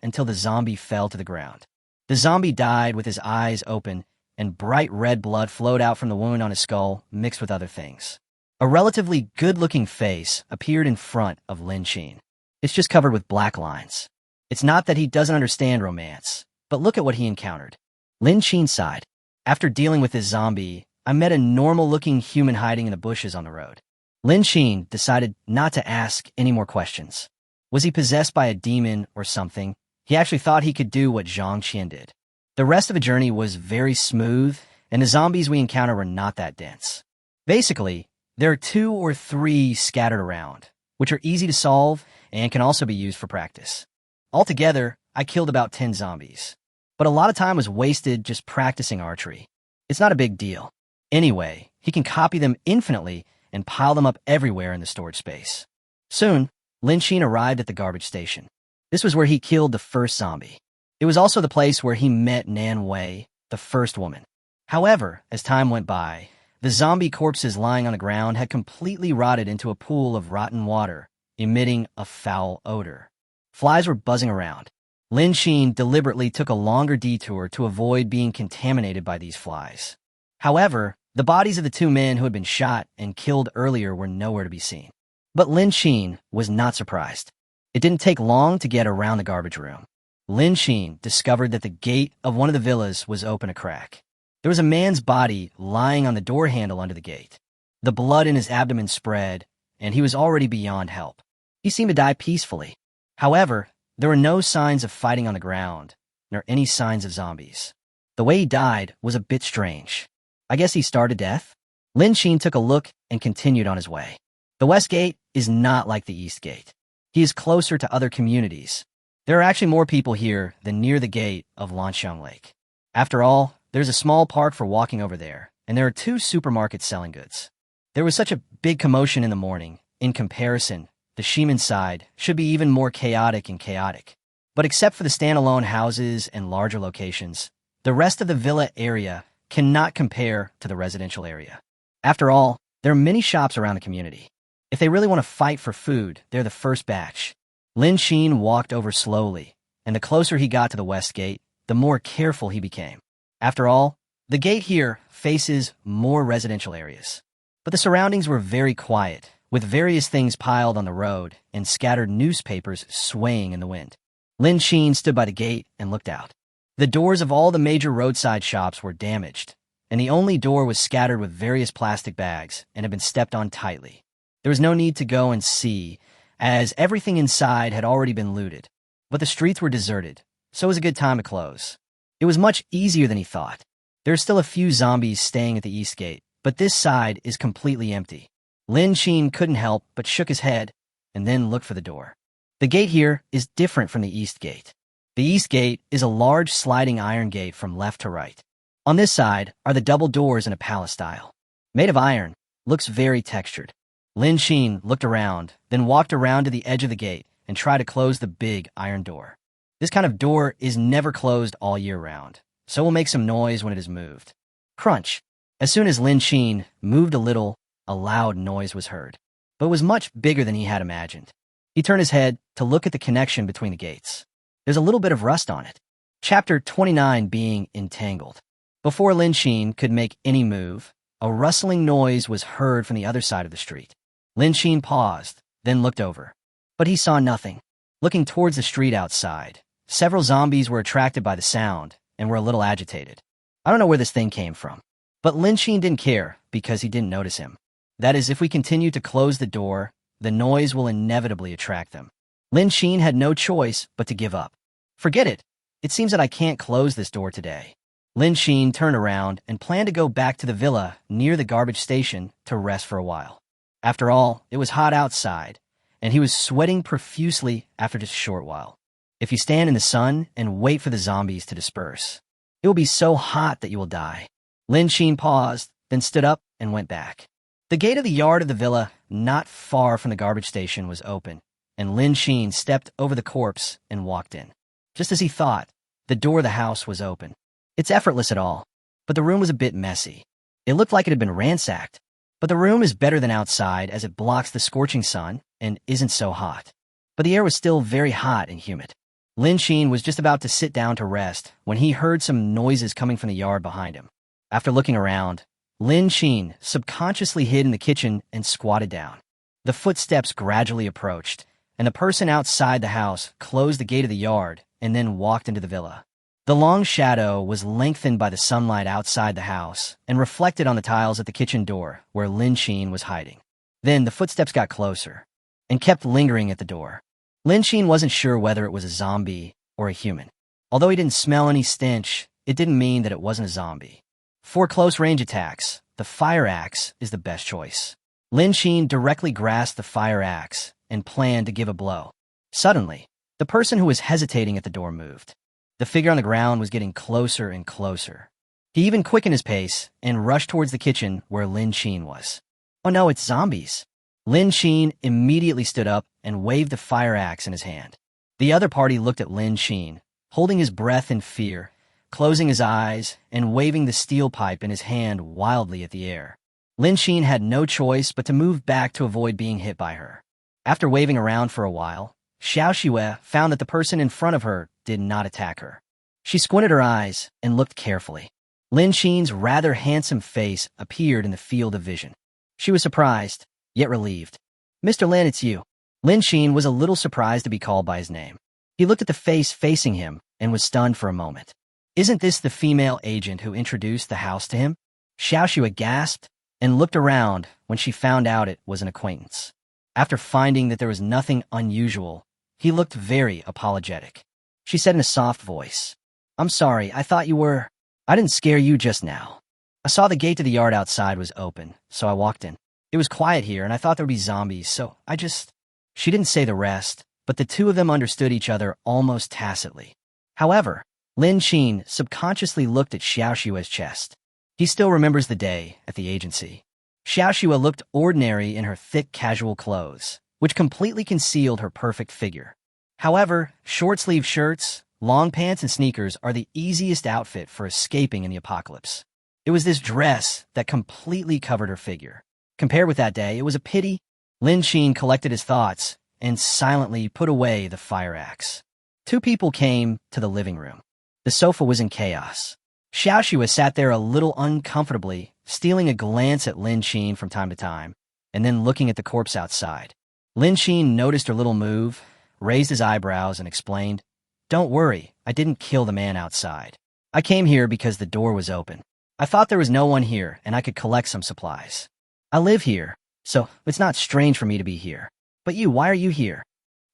until the zombie fell to the ground. The zombie died with his eyes open, and bright red blood flowed out from the wound on his skull, mixed with other things. A relatively good-looking face appeared in front of Lin Shin. It's just covered with black lines. It's not that he doesn't understand romance, but look at what he encountered. Lin Shin sighed. After dealing with this zombie, I met a normal-looking human hiding in the bushes on the road. Lin Shin decided not to ask any more questions. Was he possessed by a demon or something? He actually thought he could do what Zhang Qian did. The rest of the journey was very smooth, and the zombies we encountered were not that dense. Basically, there are 2 or 3 scattered around, which are easy to solve and can also be used for practice. Altogether, I killed about 10 zombies, but a lot of time was wasted just practicing archery. It's not a big deal. Anyway, he can copy them infinitely and pile them up everywhere in the storage space. Soon, Lin Shin arrived at the garbage station. This was where he killed the first zombie. It was also the place where he met Nan Wei, the first woman. However, as time went by, the zombie corpses lying on the ground had completely rotted into a pool of rotten water, emitting a foul odor. Flies were buzzing around. Lin Shin deliberately took a longer detour to avoid being contaminated by these flies. However, the bodies of the 2 men who had been shot and killed earlier were nowhere to be seen. But Lin Shin was not surprised. It didn't take long to get around the garbage room. Lin Shin discovered that the gate of one of the villas was open a crack. There was a man's body lying on the door handle under the gate. The blood in his abdomen spread, and he was already beyond help. He seemed to die peacefully. However, there were no signs of fighting on the ground, nor any signs of zombies. The way he died was a bit strange. I guess he starved to death? Lin Shin took a look and continued on his way. The West Gate is not like the East Gate. He is closer to other communities. There are actually more people here than near the gate of Lanxiang Lake. After all, there's a small park for walking over there, and there are 2 supermarkets selling goods. There was such a big commotion in the morning. In comparison, the Ximen side should be even more chaotic and chaotic. But except for the standalone houses and larger locations, the rest of the villa area cannot compare to the residential area. After all, there are many shops around the community. If they really want to fight for food, they're the first batch. Lin Shin walked over slowly, and the closer he got to the West Gate, the more careful he became. After all, the gate here faces more residential areas. But the surroundings were very quiet, with various things piled on the road and scattered newspapers swaying in the wind. Lin Shin stood by the gate and looked out. The doors of all the major roadside shops were damaged, and the only door was scattered with various plastic bags and had been stepped on tightly. There was no need to go and see, as everything inside had already been looted. But the streets were deserted, so it was a good time to close. It was much easier than he thought. There are still a few zombies staying at the East Gate, but this side is completely empty. Lin Shin couldn't help but shook his head and then looked for the door. The gate here is different from the East Gate. The East Gate is a large sliding iron gate from left to right. On this side are the double doors in a palace style. Made of iron, looks very textured. Lin Shin looked around, then walked around to the edge of the gate and tried to close the big iron door. This kind of door is never closed all year round, so it will make some noise when it is moved. Crunch! As soon as Lin Shin moved a little, a loud noise was heard, but it was much bigger than he had imagined. He turned his head to look at the connection between the gates. There's a little bit of rust on it. Chapter 29 being entangled. Before Lin Shin could make any move, a rustling noise was heard from the other side of the street. Lin Shin paused, then looked over. But he saw nothing. Looking towards the street outside, several zombies were attracted by the sound and were a little agitated. I don't know where this thing came from, but Lin Shin didn't care because he didn't notice him. That is, if we continue to close the door, the noise will inevitably attract them. Lin Shin had no choice but to give up. Forget it. It seems that I can't close this door today. Lin Shin turned around and planned to go back to the villa near the garbage station to rest for a while. After all, it was hot outside, and he was sweating profusely after just a short while. If you stand in the sun and wait for the zombies to disperse, it will be so hot that you will die. Lin Sheen paused, then stood up and went back. The gate of the yard of the villa, not far from the garbage station, was open, and Lin Sheen stepped over the corpse and walked in. Just as he thought, the door of the house was open. It's effortless at all, but the room was a bit messy. It looked like it had been ransacked, but the room is better than outside as it blocks the scorching sun and isn't so hot. But the air was still very hot and humid. Lin Sheen was just about to sit down to rest when he heard some noises coming from the yard behind him. After looking around, Lin Sheen subconsciously hid in the kitchen and squatted down. The footsteps gradually approached, and the person outside the house closed the gate of the yard and then walked into the villa. The long shadow was lengthened by the sunlight outside the house and reflected on the tiles at the kitchen door where Lin Sheen was hiding. Then the footsteps got closer and kept lingering at the door. Lin Sheen wasn't sure whether it was a zombie or a human. Although he didn't smell any stench, it didn't mean that it wasn't a zombie. For close-range attacks, the fire axe is the best choice. Lin Sheen directly grasped the fire axe and planned to give a blow. Suddenly, the person who was hesitating at the door moved. The figure on the ground was getting closer and closer. He even quickened his pace and rushed towards the kitchen where Lin Sheen was. Oh no, it's zombies. Lin Sheen immediately stood up and waved the fire axe in his hand. The other party looked at Lin Sheen, holding his breath in fear, closing his eyes and waving the steel pipe in his hand wildly at the air. Lin Sheen had no choice but to move back to avoid being hit by her. After waving around for a while, Xiao Xue found that the person in front of her did not attack her. She squinted her eyes and looked carefully. Lin Sheen's rather handsome face appeared in the field of vision. She was surprised, yet relieved. "Mr. Lin, it's you." Lin Sheen was a little surprised to be called by his name. He looked at the face facing him and was stunned for a moment. Isn't this the female agent who introduced the house to him? Xiao Xue gasped and looked around when she found out it was an acquaintance. After finding that there was nothing unusual, he looked very apologetic. She said in a soft voice, "I'm sorry, I thought you were... I didn't scare you just now. I saw the gate to the yard outside was open, so I walked in. It was quiet here, and I thought there would be zombies, so I just..." She didn't say the rest, but the two of them understood each other almost tacitly. However, Lin Sheen subconsciously looked at Xiao Xue's chest. He still remembers the day at the agency. Xiao Xue looked ordinary in her thick casual clothes, which completely concealed her perfect figure. However, short-sleeved shirts, long pants, and sneakers are the easiest outfit for escaping in the apocalypse. It was this dress that completely covered her figure. Compared with that day, it was a pity. Lin Sheen collected his thoughts and silently put away the fire axe. Two people came to the living room. The sofa was in chaos. Xiao Xue sat there a little uncomfortably, stealing a glance at Lin Sheen from time to time, and then looking at the corpse outside. Lin Sheen noticed her little move, raised his eyebrows, and explained, "Don't worry, I didn't kill the man outside. I came here because the door was open. I thought there was no one here and I could collect some supplies. I live here, so it's not strange for me to be here. But you, why are you here?"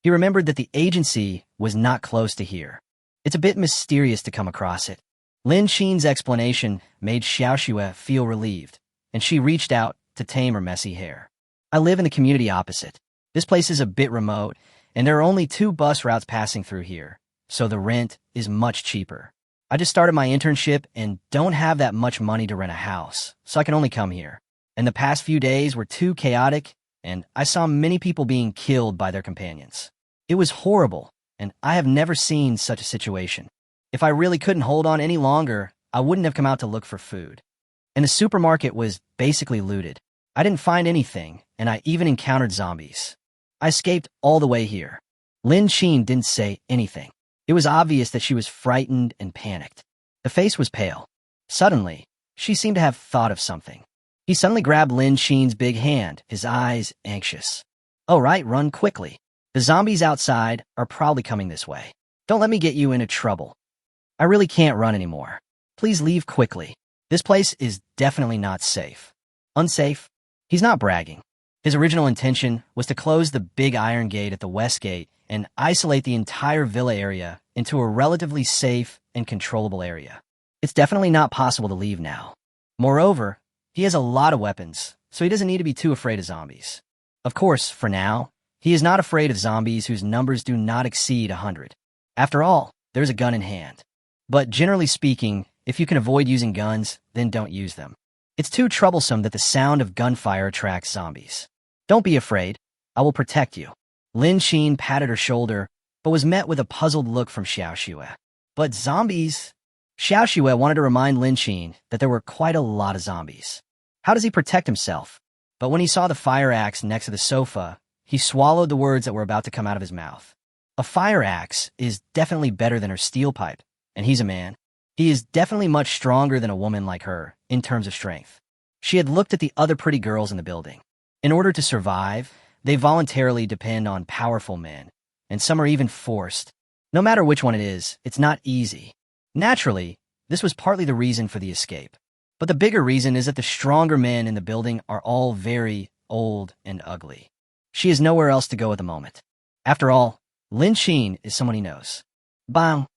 He remembered that the agency was not close to here. It's a bit mysterious to come across it. Lin Sheen's explanation made Xiao Xue feel relieved, and she reached out to tame her messy hair. "I live in the community opposite. This place is a bit remote, and there are only 2 bus routes passing through here, so the rent is much cheaper. I just started my internship and don't have that much money to rent a house, so I can only come here. And the past few days were too chaotic, and I saw many people being killed by their companions. It was horrible, and I have never seen such a situation. If I really couldn't hold on any longer, I wouldn't have come out to look for food. And the supermarket was basically looted. I didn't find anything, and I even encountered zombies. I escaped all the way here." Lin Sheen didn't say anything. It was obvious that she was frightened and panicked. The face was pale. Suddenly, she seemed to have thought of something. He suddenly grabbed Lin Sheen's big hand, his eyes anxious. "Oh right, run quickly. The zombies outside are probably coming this way. Don't let me get you into trouble. I really can't run anymore. Please leave quickly. This place is definitely not safe." Unsafe? He's not bragging. His original intention was to close the big iron gate at the west gate and isolate the entire villa area into a relatively safe and controllable area. It's definitely not possible to leave now. Moreover, he has a lot of weapons, so he doesn't need to be too afraid of zombies. Of course, for now, he is not afraid of zombies whose numbers do not exceed 100. After all, there's a gun in hand. But generally speaking, if you can avoid using guns, then don't use them. It's too troublesome that the sound of gunfire attracts zombies. Don't be afraid. I will protect you. Lin Xin patted her shoulder, but was met with a puzzled look from Xiao Xue. But zombies? Xiao Xue wanted to remind Lin Xin that there were quite a lot of zombies. How does he protect himself? But when he saw the fire axe next to the sofa, he swallowed the words that were about to come out of his mouth. A fire axe is definitely better than her steel pipe, and he's a man. He is definitely much stronger than a woman like her, in terms of strength. She had looked at the other pretty girls in the building. In order to survive, they voluntarily depend on powerful men, and some are even forced. No matter which one it is, it's not easy. Naturally, this was partly the reason for the escape. But the bigger reason is that the stronger men in the building are all very old and ugly. She has nowhere else to go at the moment. After all, Lin Xin is someone he knows. Bang!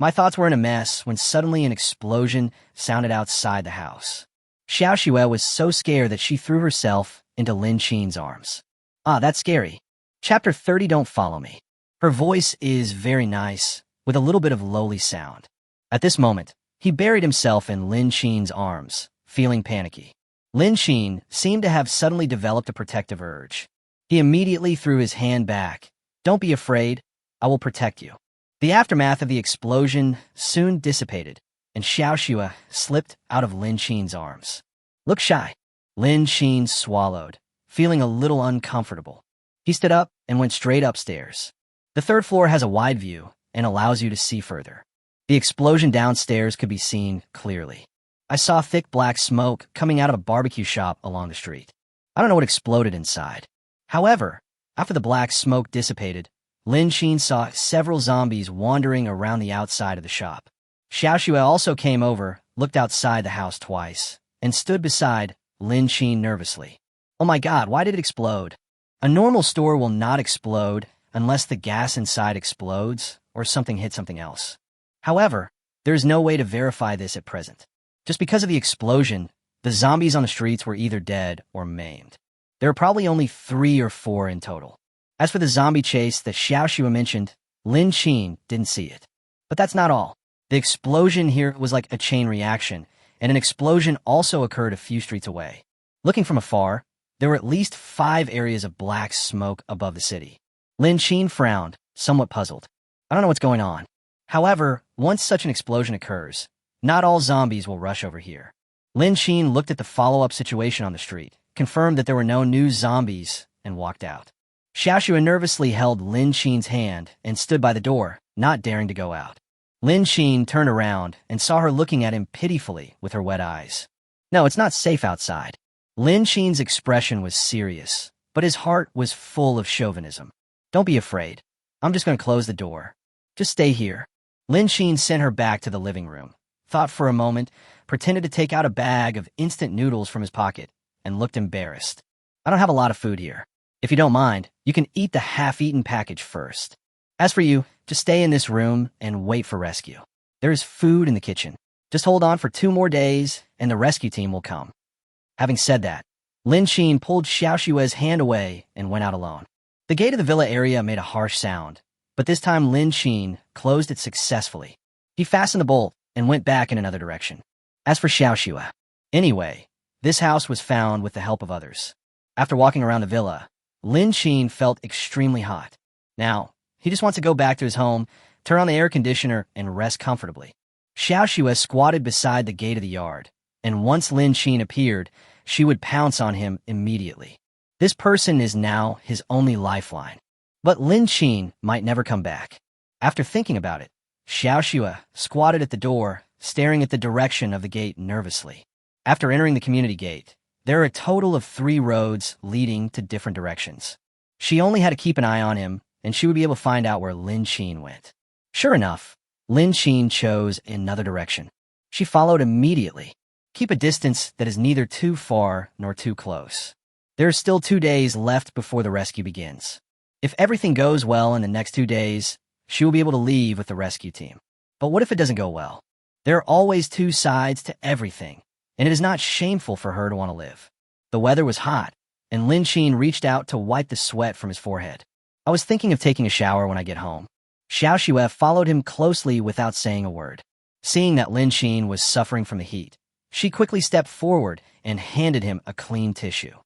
My thoughts were in a mess when suddenly an explosion sounded outside the house. Xiao Xue was so scared that she threw herself into Lin Xin's arms. Ah, that's scary. Chapter 30, Don't Follow Me. Her voice is very nice, with a little bit of lowly sound. At this moment, he buried himself in Lin Xin's arms, feeling panicky. Lin Xin seemed to have suddenly developed a protective urge. He immediately threw his hand back. Don't be afraid. I will protect you. The aftermath of the explosion soon dissipated, and Xiao Xue slipped out of Lin Xin's arms. Look shy. Lin Xin swallowed, feeling a little uncomfortable. He stood up and went straight upstairs. The third floor has a wide view and allows you to see further. The explosion downstairs could be seen clearly. I saw thick black smoke coming out of a barbecue shop along the street. I don't know what exploded inside. However, after the black smoke dissipated, Lin Xin saw several zombies wandering around the outside of the shop. Xiao Xue also came over, looked outside the house twice, and stood beside Lin Xin nervously. Oh my god, why did it explode? A normal store will not explode unless the gas inside explodes or something hit something else. However, there is no way to verify this at present. Just because of the explosion, the zombies on the streets were either dead or maimed. There are probably only 3 or 4 in total. As for the zombie chase that Xiao Xue mentioned, Lin Xin didn't see it. But that's not all. The explosion here was like a chain reaction, and an explosion also occurred a few streets away. Looking from afar, there were at least 5 areas of black smoke above the city. Lin Xin frowned, somewhat puzzled. I don't know what's going on. However, once such an explosion occurs, not all zombies will rush over here. Lin Xin looked at the follow-up situation on the street, confirmed that there were no new zombies, and walked out. Xiao Xue nervously held Lin Xin's hand and stood by the door, not daring to go out. Lin Xin turned around and saw her looking at him pitifully with her wet eyes. No, it's not safe outside. Lin Xin's expression was serious, but his heart was full of chauvinism. Don't be afraid. I'm just going to close the door. Just stay here. Lin Xin sent her back to the living room, thought for a moment, pretended to take out a bag of instant noodles from his pocket, and looked embarrassed. I don't have a lot of food here. If you don't mind, you can eat the half-eaten package first. As for you, just stay in this room and wait for rescue. There is food in the kitchen. Just hold on for 2 more days, and the rescue team will come. Having said that, Lin Xin pulled Xiao Xue's hand away and went out alone. The gate of the villa area made a harsh sound, but this time Lin Xin closed it successfully. He fastened the bolt and went back in another direction. As for Xiao Xue, anyway, this house was found with the help of others. After walking around the villa, Lin Xin felt extremely hot. Now, he just wants to go back to his home, turn on the air conditioner, and rest comfortably. Xiao Xue squatted beside the gate of the yard, and once Lin Xin appeared, she would pounce on him immediately. This person is now his only lifeline. But Lin Xin might never come back. After thinking about it, Xiao Xue squatted at the door, staring at the direction of the gate nervously. After entering the community gate, there are a total of 3 roads leading to different directions. She only had to keep an eye on him, and she would be able to find out where Lin Xin went. Sure enough, Lin Xin chose another direction. She followed immediately. Keep a distance that is neither too far nor too close. There are still 2 days left before the rescue begins. If everything goes well in the next 2 days, she will be able to leave with the rescue team. But what if it doesn't go well? There are always 2 sides to everything, and it is not shameful for her to want to live. The weather was hot, and Lin Xin reached out to wipe the sweat from his forehead. I was thinking of taking a shower when I get home. Xiao Xue followed him closely without saying a word. Seeing that Lin Xin was suffering from the heat, she quickly stepped forward and handed him a clean tissue.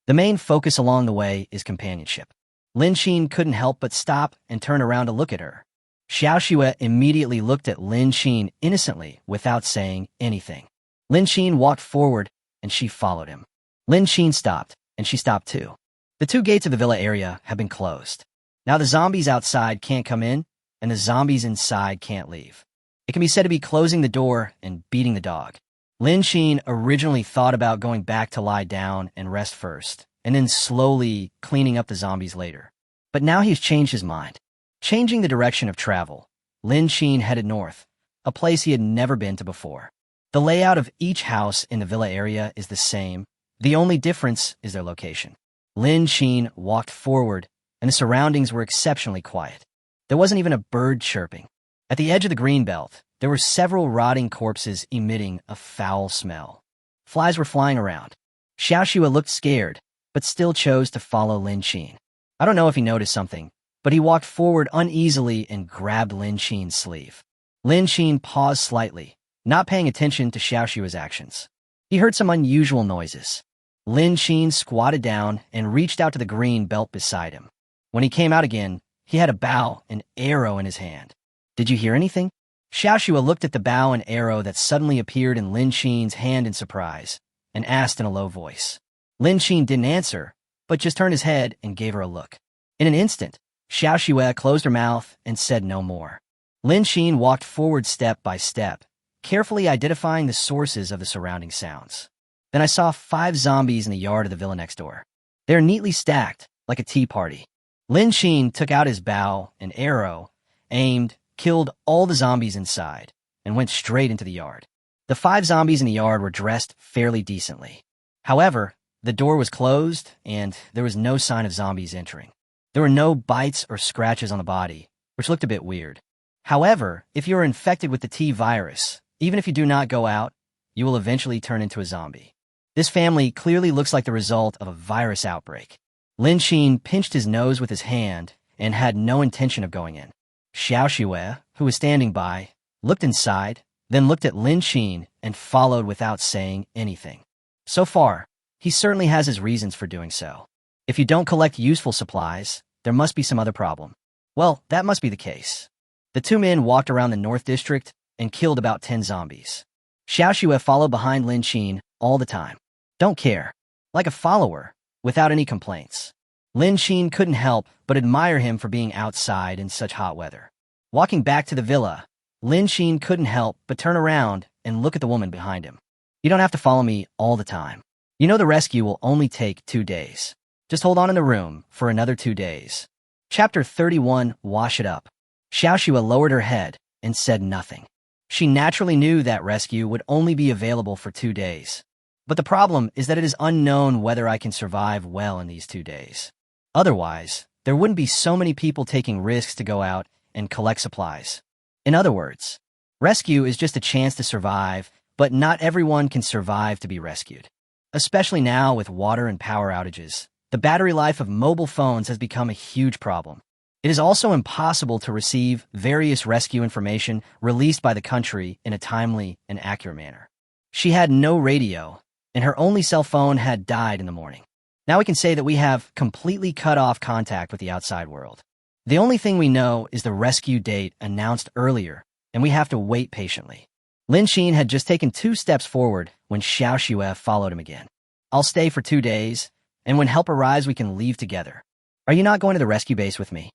The main focus along the way is companionship. Lin Xin couldn't help but stop and turn around to look at her. Xiao Xue immediately looked at Lin Xin innocently without saying anything. Lin Xin walked forward and she followed him. Lin Xin stopped, and she stopped too. The two gates of the villa area have been closed. Now the zombies outside can't come in, and the zombies inside can't leave. It can be said to be closing the door and beating the dog. Lin Xin originally thought about going back to lie down and rest first, and then slowly cleaning up the zombies later. But now he's changed his mind. Changing the direction of travel, Lin Xin headed north, a place he had never been to before. The layout of each house in the villa area is the same. The only difference is their location. Lin Xin walked forward, and the surroundings were exceptionally quiet. There wasn't even a bird chirping. At the edge of the green belt, there were several rotting corpses emitting a foul smell. Flies were flying around. Xiao Xue looked scared, but still chose to follow Lin Xin. I don't know if he noticed something, but he walked forward uneasily and grabbed Lin Xin's sleeve. Lin Xin paused slightly, not paying attention to Xiao Xue's actions. He heard some unusual noises. Lin Xin squatted down and reached out to the green belt beside him. When he came out again, he had a bow and arrow in his hand. Did you hear anything? Xiao Xue looked at the bow and arrow that suddenly appeared in Lin Xin's hand in surprise, and asked in a low voice. Lin Xin didn't answer, but just turned his head and gave her a look. In an instant, Xiao Xue closed her mouth and said no more. Lin Xin walked forward step by step, carefully identifying the sources of the surrounding sounds. Then I saw 5 zombies in the yard of the villa next door. They are neatly stacked, like a tea party. Lin Xin took out his bow and arrow, aimed, killed all the zombies inside, and went straight into the yard. The 5 zombies in the yard were dressed fairly decently. However, the door was closed, and there was no sign of zombies entering. There were no bites or scratches on the body, which looked a bit weird. However, if you are infected with the T virus, even if you do not go out, you will eventually turn into a zombie. This family clearly looks like the result of a virus outbreak. Lin Xin pinched his nose with his hand and had no intention of going in. Xiao Xue, who was standing by, looked inside, then looked at Lin Xin and followed without saying anything. So far, he certainly has his reasons for doing so. If you don't collect useful supplies, there must be some other problem. Well, that must be the case. The 2 men walked around the North District and killed about 10 zombies. Xiao Xue followed behind Lin Xin all the time. Don't care. Like a follower, without any complaints. Lin Xin couldn't help but admire him for being outside in such hot weather. Walking back to the villa, Lin Xin couldn't help but turn around and look at the woman behind him. You don't have to follow me all the time. You know the rescue will only take 2 days. Just hold on in the room for another 2 days. Chapter 31, Wash It Up. Xiao Xue lowered her head and said nothing. She naturally knew that rescue would only be available for 2 days. But the problem is that it is unknown whether I can survive well in these 2 days. Otherwise, there wouldn't be so many people taking risks to go out and collect supplies. In other words, rescue is just a chance to survive, but not everyone can survive to be rescued. Especially now with water and power outages, the battery life of mobile phones has become a huge problem. It is also impossible to receive various rescue information released by the country in a timely and accurate manner. She had no radio, and her only cell phone had died in the morning. Now we can say that we have completely cut off contact with the outside world. The only thing we know is the rescue date announced earlier, and we have to wait patiently. Lin Xin had just taken 2 steps forward when Xiao Xue followed him again. I'll stay for 2 days, and when help arrives we can leave together. Are you not going to the rescue base with me?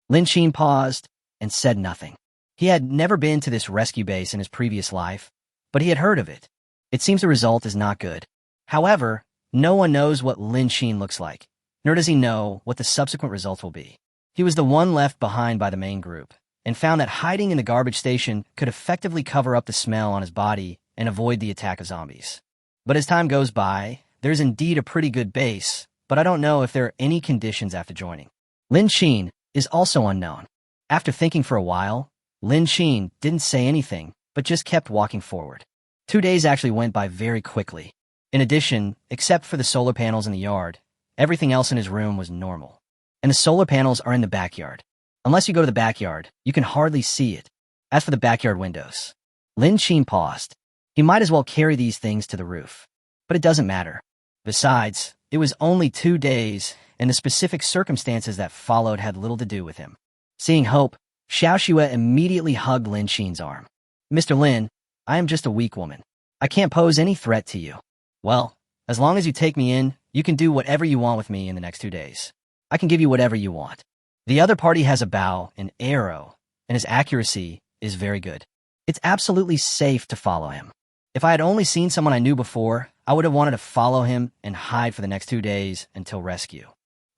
Lin Xin paused and said nothing. He had never been to this rescue base in his previous life, but he had heard of it. It seems the result is not good. However, no one knows what Lin Xin looks like, nor does he know what the subsequent results will be. He was the one left behind by the main group, and found that hiding in the garbage station could effectively cover up the smell on his body and avoid the attack of zombies. But as time goes by, there's indeed a pretty good base, but I don't know if there are any conditions after joining. Lin Xin is also unknown. After thinking for a while, Lin Xin didn't say anything, but just kept walking forward. 2 days actually went by very quickly. In addition, except for the solar panels in the yard, everything else in his room was normal. And the solar panels are in the backyard. Unless you go to the backyard, you can hardly see it. As for the backyard windows, Lin Qin paused. He might as well carry these things to the roof. But it doesn't matter. Besides, it was only 2 days, and the specific circumstances that followed had little to do with him. Seeing hope, Xiao Xue immediately hugged Lin Qin's arm. Mr. Lin, I am just a weak woman. I can't pose any threat to you. Well, as long as you take me in, you can do whatever you want with me in the next 2 days. I can give you whatever you want. The other party has a bow, an arrow, and his accuracy is very good. It's absolutely safe to follow him. If I had only seen someone I knew before, I would have wanted to follow him and hide for the next 2 days until rescue.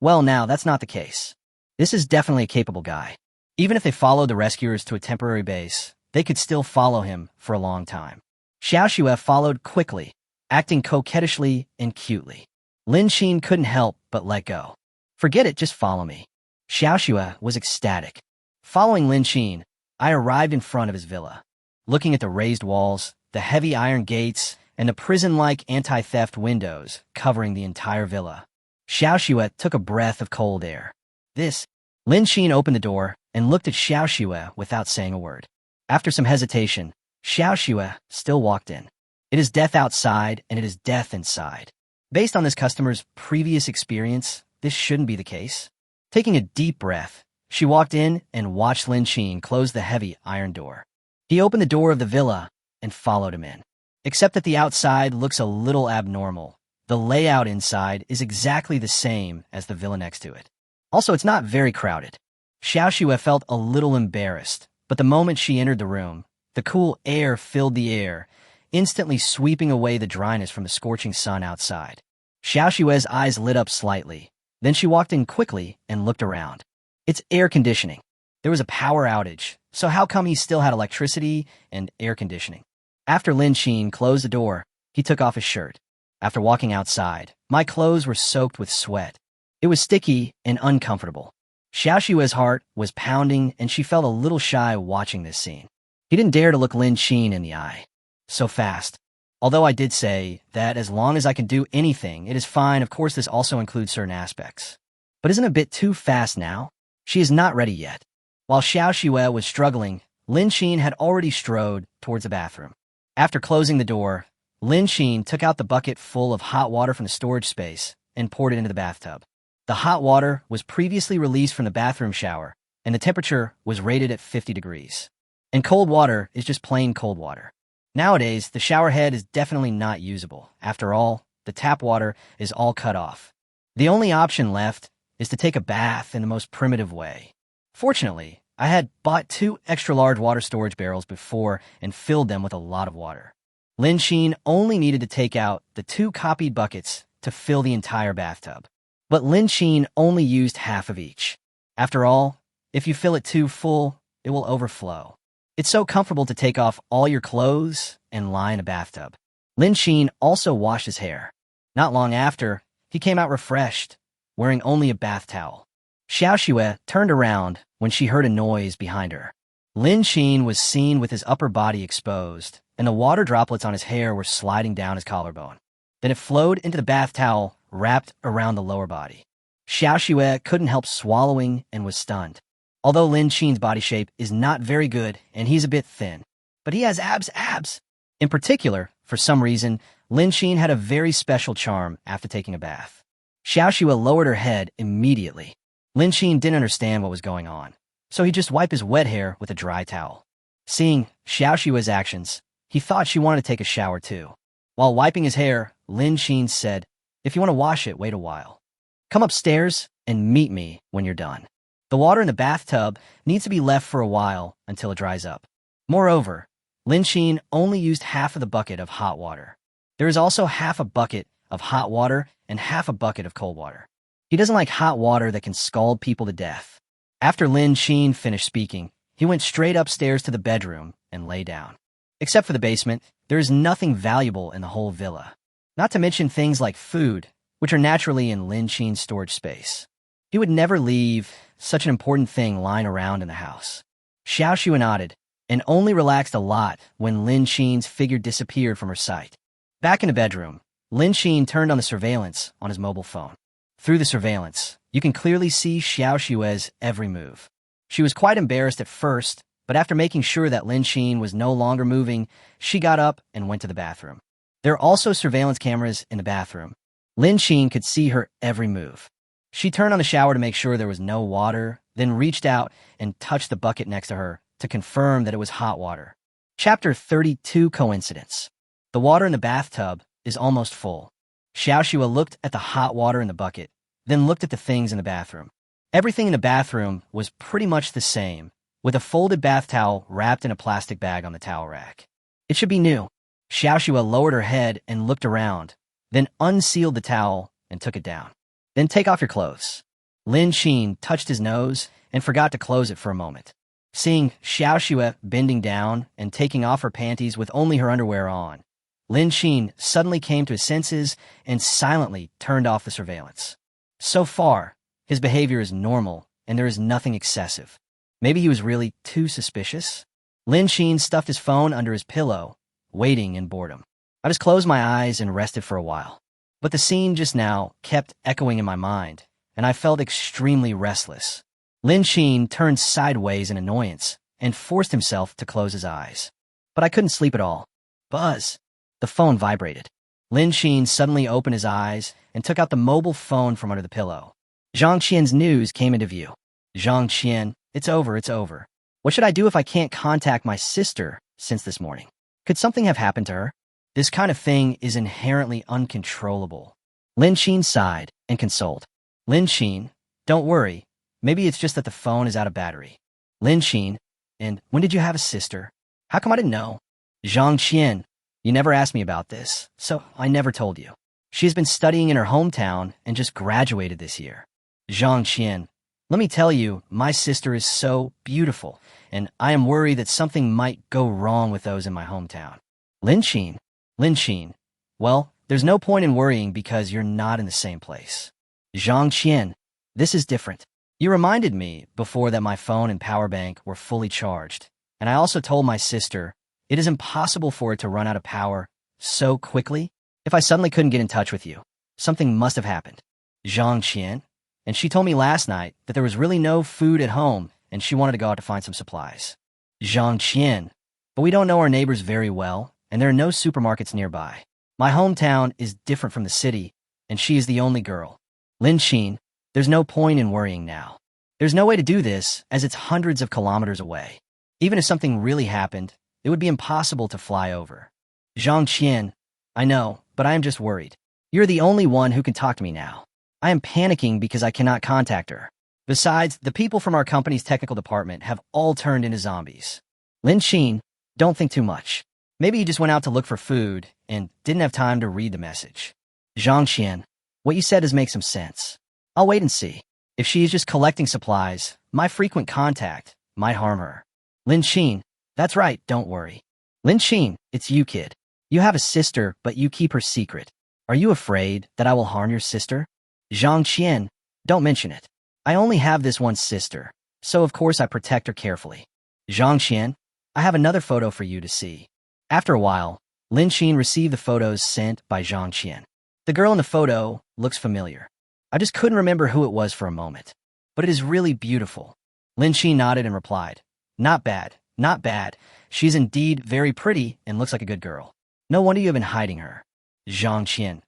Well, now, that's not the case. This is definitely a capable guy. Even if they followed the rescuers to a temporary base, they could still follow him for a long time. Xiao Xue followed quickly, acting coquettishly and cutely. Lin Qin couldn't help but let go. Forget it, just follow me. Xiao Xue was ecstatic. Following Lin Qin, I arrived in front of his villa. Looking at the raised walls, the heavy iron gates, and the prison-like anti-theft windows covering the entire villa, Xiao Xue took a breath of cold air. Lin Qin opened the door and looked at Xiao Xue without saying a word. After some hesitation, Xiao Xue still walked in. It is death outside, and it is death inside. Based on this customer's previous experience, this shouldn't be the case. Taking a deep breath, she walked in and watched Lin Qin close the heavy iron door. He opened the door of the villa and followed him in. Except that the outside looks a little abnormal. The layout inside is exactly the same as the villa next to it. Also, it's not very crowded. Xiao Xue felt a little embarrassed, but the moment she entered the room, the cool air filled the air, instantly sweeping away the dryness from the scorching sun outside. Xiao Xue's eyes lit up slightly. Then she walked in quickly and looked around. It's air conditioning. There was a power outage, so how come he still had electricity and air conditioning? After Lin Qin closed the door, he took off his shirt. After walking outside, my clothes were soaked with sweat. It was sticky and uncomfortable. Xiao Xue's heart was pounding, and she felt a little shy watching this scene. He didn't dare to look Lin Qin in the eye. So fast. Although I did say that as long as I can do anything, it is fine. Of course, this also includes certain aspects. But isn't it a bit too fast now? She is not ready yet. While Xiao Xue was struggling, Lin Qin had already strode towards the bathroom. After closing the door, Lin Qin took out the bucket full of hot water from the storage space and poured it into the bathtub. The hot water was previously released from the bathroom shower, and the temperature was rated at 50 degrees. And cold water is just plain cold water. Nowadays, the shower head is definitely not usable. After all, the tap water is all cut off. The only option left is to take a bath in the most primitive way. Fortunately, I had bought 2 extra-large water storage barrels before and filled them with a lot of water. Lin Qin only needed to take out the 2 copied buckets to fill the entire bathtub. But Lin Qin only used half of each. After all, if you fill it too full, it will overflow. It's so comfortable to take off all your clothes and lie in a bathtub. Lin Qin also washed his hair. Not long after, he came out refreshed, wearing only a bath towel. Xiao Xue turned around when she heard a noise behind her. Lin Qin was seen with his upper body exposed, and the water droplets on his hair were sliding down his collarbone. Then it flowed into the bath towel wrapped around the lower body. Xiao Xue couldn't help swallowing and was stunned. Although Lin Qin's body shape is not very good and he's a bit thin, but he has abs. In particular, for some reason, Lin Qin had a very special charm after taking a bath. Xiao Xue lowered her head immediately. Lin Qin didn't understand what was going on, so he just wiped his wet hair with a dry towel. Seeing Xiao Xue's actions, he thought she wanted to take a shower too. While wiping his hair, Lin Qin said, "If you want to wash it, wait a while. Come upstairs and meet me when you're done." The water in the bathtub needs to be left for a while until it dries up. Moreover, Lin Qin only used half of the bucket of hot water. There is also half a bucket of hot water and half a bucket of cold water. He doesn't like hot water that can scald people to death. After Lin Qin finished speaking, he went straight upstairs to the bedroom and lay down. Except for the basement, there is nothing valuable in the whole villa. Not to mention things like food, which are naturally in Lin Qin's storage space. He would never leave such an important thing lying around in the house. Xiao Xue nodded, and only relaxed a lot when Lin Qin's figure disappeared from her sight. Back in the bedroom, Lin Xin turned on the surveillance on his mobile phone. Through the surveillance, you can clearly see Xiao Xue's every move. She was quite embarrassed at first, but after making sure that Lin Xin was no longer moving, she got up and went to the bathroom. There are also surveillance cameras in the bathroom. Lin Xin could see her every move. She turned on the shower to make sure there was no water, then reached out and touched the bucket next to her to confirm that it was hot water. Chapter 32 Coincidence. The water in the bathtub is almost full. Xiao Xue looked at the hot water in the bucket, then looked at the things in the bathroom. Everything in the bathroom was pretty much the same, with a folded bath towel wrapped in a plastic bag on the towel rack. It should be new. Xiao Xue lowered her head and looked around, then unsealed the towel and took it down. Then take off your clothes. Lin Xin touched his nose and forgot to close it for a moment. Seeing Xiao Xue bending down and taking off her panties with only her underwear on, Lin Xin suddenly came to his senses and silently turned off the surveillance. So far, his behavior is normal and there is nothing excessive. Maybe he was really too suspicious? Lin Xin stuffed his phone under his pillow, waiting in boredom. I just closed my eyes and rested for a while. But the scene just now kept echoing in my mind, and I felt extremely restless. Lin Xin turned sideways in annoyance and forced himself to close his eyes. But I couldn't sleep at all. Buzz! The phone vibrated. Lin Xin suddenly opened his eyes and took out the mobile phone from under the pillow. Zhang Qian's news came into view. Zhang Qian, it's over, it's over. What should I do if I can't contact my sister since this morning? Could something have happened to her? This kind of thing is inherently uncontrollable. Lin Xin sighed and consoled. Lin Xin, don't worry. Maybe it's just that the phone is out of battery. Lin Xin, and when did you have a sister? How come I didn't know? Zhang Qian, you never asked me about this, so I never told you. She has been studying in her hometown and just graduated this year. Zhang Qian, let me tell you, my sister is so beautiful, and I am worried that something might go wrong with those in my hometown. Lin Xin, well, there's no point in worrying because you're not in the same place. Zhang Qian, this is different. You reminded me before that my phone and power bank were fully charged, and I also told my sister it is impossible for it to run out of power so quickly. If I suddenly couldn't get in touch with you, something must have happened. Zhang Qian, and she told me last night that there was really no food at home and she wanted to go out to find some supplies. Zhang Qian, but we don't know our neighbors very well, and there are no supermarkets nearby. My hometown is different from the city, and she is the only girl. Lin Xin, there's no point in worrying now. There's no way to do this, as it's hundreds of kilometers away. Even if something really happened, it would be impossible to fly over. Zhang Qian, I know, but I am just worried. You're the only one who can talk to me now. I am panicking because I cannot contact her. Besides, the people from our company's technical department have all turned into zombies. Lin Xin, don't think too much. Maybe you just went out to look for food and didn't have time to read the message. Zhang Qian, what you said does make some sense. I'll wait and see. If she is just collecting supplies, my frequent contact might harm her. Lin Xin, that's right, don't worry. Lin Xin, it's you, kid. You have a sister, but you keep her secret. Are you afraid that I will harm your sister? Zhang Qian, don't mention it. I only have this one sister, so of course I protect her carefully. Zhang Qian, I have another photo for you to see. After a while, Lin Xin received the photos sent by Zhang Qian. The girl in the photo looks familiar. I just couldn't remember who it was for a moment, but it is really beautiful. Lin Xin nodded and replied, not bad, not bad. She's indeed very pretty and looks like a good girl. No wonder you have been hiding her. Zhang Qian,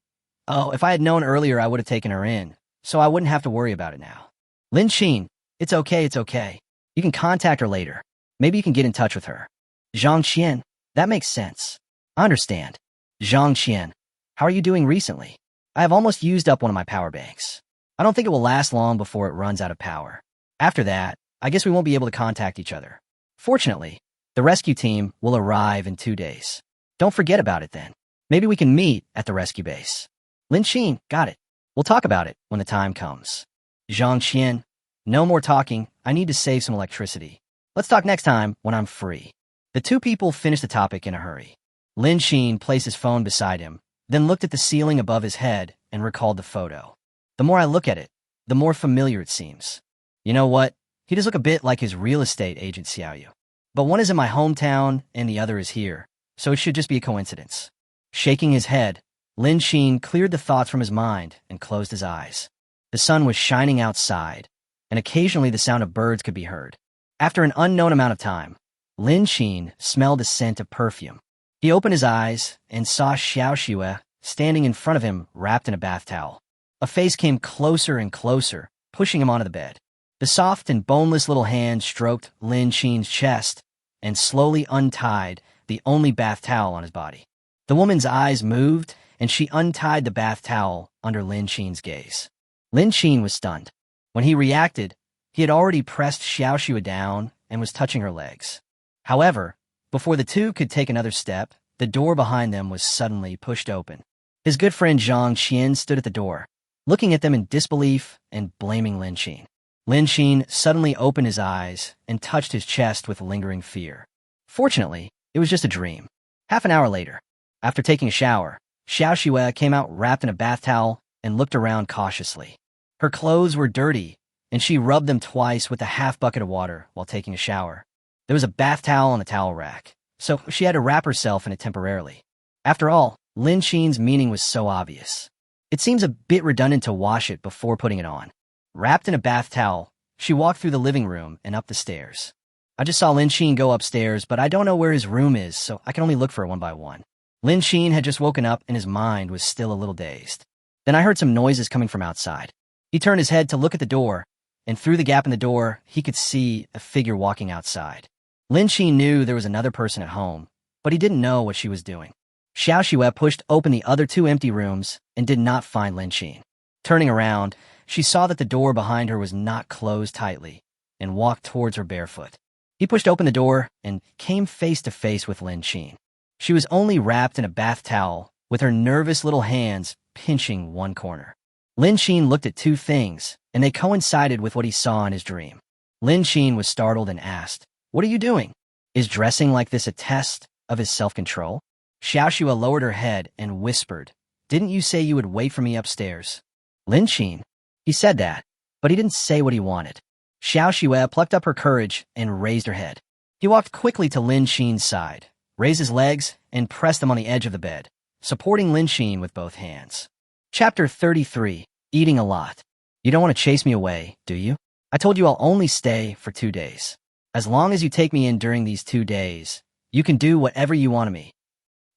oh, if I had known earlier I would have taken her in, so I wouldn't have to worry about it now. Lin Xin, it's okay, it's okay. You can contact her later. Maybe you can get in touch with her. Zhang Qian, that makes sense. I understand. Zhang Qian, how are you doing recently? I have almost used up one of my power banks. I don't think it will last long before it runs out of power. After that, I guess we won't be able to contact each other. Fortunately, the rescue team will arrive in 2 days. Don't forget about it then. Maybe we can meet at the rescue base. Lin Xin, got it. We'll talk about it when the time comes. Zhang Qian, no more talking. I need to save some electricity. Let's talk next time when I'm free. The two people finished the topic in a hurry. Lin Xin placed his phone beside him, then looked at the ceiling above his head and recalled the photo. The more I look at it, the more familiar it seems. You know what? He does look a bit like his real estate agent Xiaoyu. But one is in my hometown and the other is here, so it should just be a coincidence. Shaking his head, Lin Xin cleared the thoughts from his mind and closed his eyes. The sun was shining outside, and occasionally the sound of birds could be heard. After an unknown amount of time, Lin Xin smelled the scent of perfume. He opened his eyes and saw Xiao Xue standing in front of him wrapped in a bath towel. A face came closer and closer, pushing him onto the bed. The soft and boneless little hand stroked Lin Xin's chest and slowly untied the only bath towel on his body. The woman's eyes moved, and she untied the bath towel under Lin Xin's gaze. Lin Xin was stunned. When he reacted, he had already pressed Xiao Xue down and was touching her legs. However, before the two could take another step, the door behind them was suddenly pushed open. His good friend Zhang Qian stood at the door, looking at them in disbelief and blaming Lin Xin. Lin Xin suddenly opened his eyes and touched his chest with lingering fear. Fortunately, it was just a dream. Half an hour later, after taking a shower, Xiao Xue came out wrapped in a bath towel and looked around cautiously. Her clothes were dirty, and she rubbed them twice with a half bucket of water while taking a shower. There was a bath towel on the towel rack, so she had to wrap herself in it temporarily. After all, Lin Xin's meaning was so obvious. It seems a bit redundant to wash it before putting it on. Wrapped in a bath towel, she walked through the living room and up the stairs. I just saw Lin Xin go upstairs, but I don't know where his room is, so I can only look for it one by one. Lin Xin had just woken up and his mind was still a little dazed. Then I heard some noises coming from outside. He turned his head to look at the door, and through the gap in the door, he could see a figure walking outside. Lin Xin knew there was another person at home, but he didn't know what she was doing. Xiao Xue pushed open the other two empty rooms and did not find Lin Xin. Turning around, she saw that the door behind her was not closed tightly and walked towards her barefoot. He pushed open the door and came face to face with Lin Xin. She was only wrapped in a bath towel, with her nervous little hands pinching one corner. Lin Xin looked at two things, and they coincided with what he saw in his dream. Lin Xin was startled and asked, "What are you doing? Is dressing like this a test of his self-control?" Xiao Xue lowered her head and whispered, "Didn't you say you would wait for me upstairs?" Lin Xin. He said that, but he didn't say what he wanted. Xiao Xue plucked up her courage and raised her head. He walked quickly to Lin Xin's side, raised his legs, and pressed them on the edge of the bed, supporting Lin Xin with both hands. Chapter 33. Eating a lot. You don't want to chase me away, do you? I told you I'll only stay for 2 days. As long as you take me in during these 2 days, you can do whatever you want of me.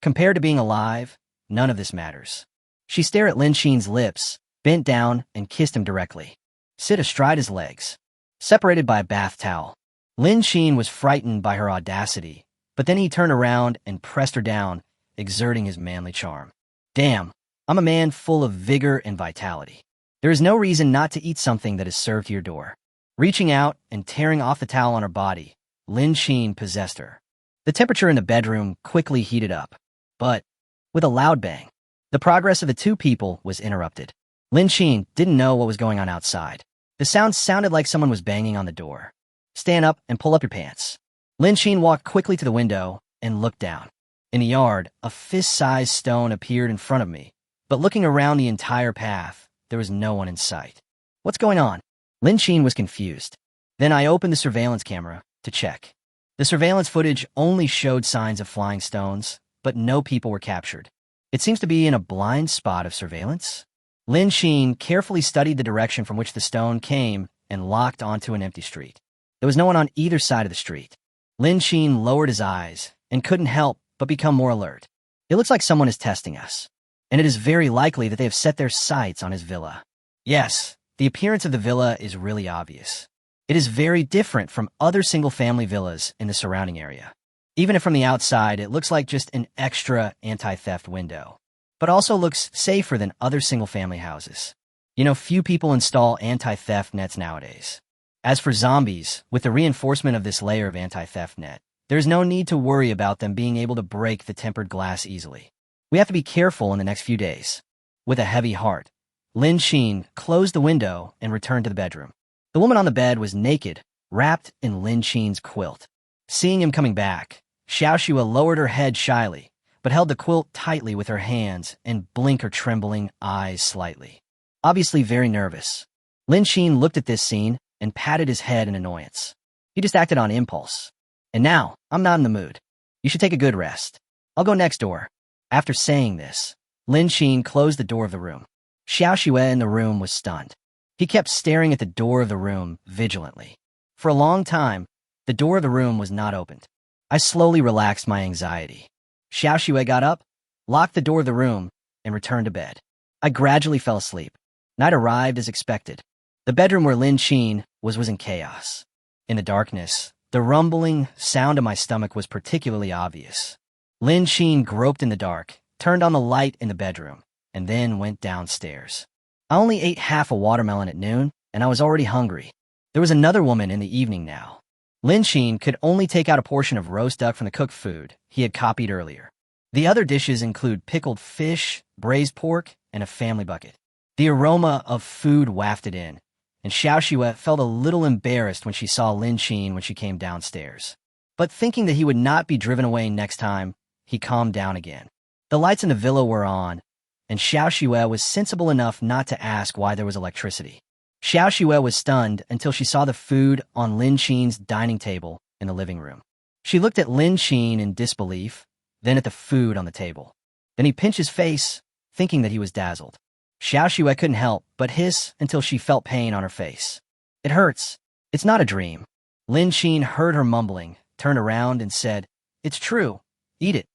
Compared to being alive, none of this matters. She stared at Lin Xin's lips, bent down, and kissed him directly. Sit astride his legs, separated by a bath towel. Lin Xin was frightened by her audacity, but then he turned around and pressed her down, exerting his manly charm. Damn, I'm a man full of vigor and vitality. There is no reason not to eat something that is served to your door. Reaching out and tearing off the towel on her body, Lin Xin possessed her. The temperature in the bedroom quickly heated up, but with a loud bang, the progress of the two people was interrupted. Lin Xin didn't know what was going on outside. The sound sounded like someone was banging on the door. Stand up and pull up your pants. Lin Xin walked quickly to the window and looked down. In the yard, a fist-sized stone appeared in front of me, but looking around the entire path, there was no one in sight. What's going on? Lin Xin was confused. Then I opened the surveillance camera to check. The surveillance footage only showed signs of flying stones, but no people were captured. It seems to be in a blind spot of surveillance. Lin Xin carefully studied the direction from which the stone came and locked onto an empty street. There was no one on either side of the street. Lin Xin lowered his eyes and couldn't help but become more alert. It looks like someone is testing us, and it is very likely that they have set their sights on his villa. Yes, the appearance of the villa is really obvious. It is very different from other single-family villas in the surrounding area. Even if from the outside it looks like just an extra anti-theft window, but also looks safer than other single-family houses. You know, few people install anti-theft nets nowadays. As for zombies, with the reinforcement of this layer of anti-theft net, there's no need to worry about them being able to break the tempered glass easily. We have to be careful in the next few days. With a heavy heart, Lin Xin closed the window and returned to the bedroom. The woman on the bed was naked, wrapped in Lin Xin's quilt. Seeing him coming back, Xiao Xue lowered her head shyly, but held the quilt tightly with her hands and blinked her trembling eyes slightly. Obviously very nervous. Lin Xin looked at this scene and patted his head in annoyance. He just acted on impulse. And now, I'm not in the mood. You should take a good rest. I'll go next door. After saying this, Lin Xin closed the door of the room. Xiao Xue in the room was stunned. He kept staring at the door of the room vigilantly. For a long time, the door of the room was not opened. I slowly relaxed my anxiety. Xiao Xue got up, locked the door of the room, and returned to bed. I gradually fell asleep. Night arrived as expected. The bedroom where Lin Xin was in chaos. In the darkness, the rumbling sound in my stomach was particularly obvious. Lin Xin groped in the dark, turned on the light in the bedroom, and then went downstairs. I only ate half a watermelon at noon, and I was already hungry. There was another woman in the evening now. Lin Xin could only take out a portion of roast duck from the cooked food he had copied earlier. The other dishes include pickled fish, braised pork, and a family bucket. The aroma of food wafted in, and Xiao Xue felt a little embarrassed when she saw Lin Xin when she came downstairs. But thinking that he would not be driven away next time, he calmed down again. The lights in the villa were on, and Xiao Xue was sensible enough not to ask why there was electricity. Xiao Xue was stunned until she saw the food on Lin Xin's dining table in the living room. She looked at Lin Xin in disbelief, then at the food on the table. Then he pinched his face, thinking that he was dazzled. Xiao Xue couldn't help but hiss until she felt pain on her face. "It hurts. It's not a dream." Lin Xin heard her mumbling, turned around and said, "It's true. Eat it."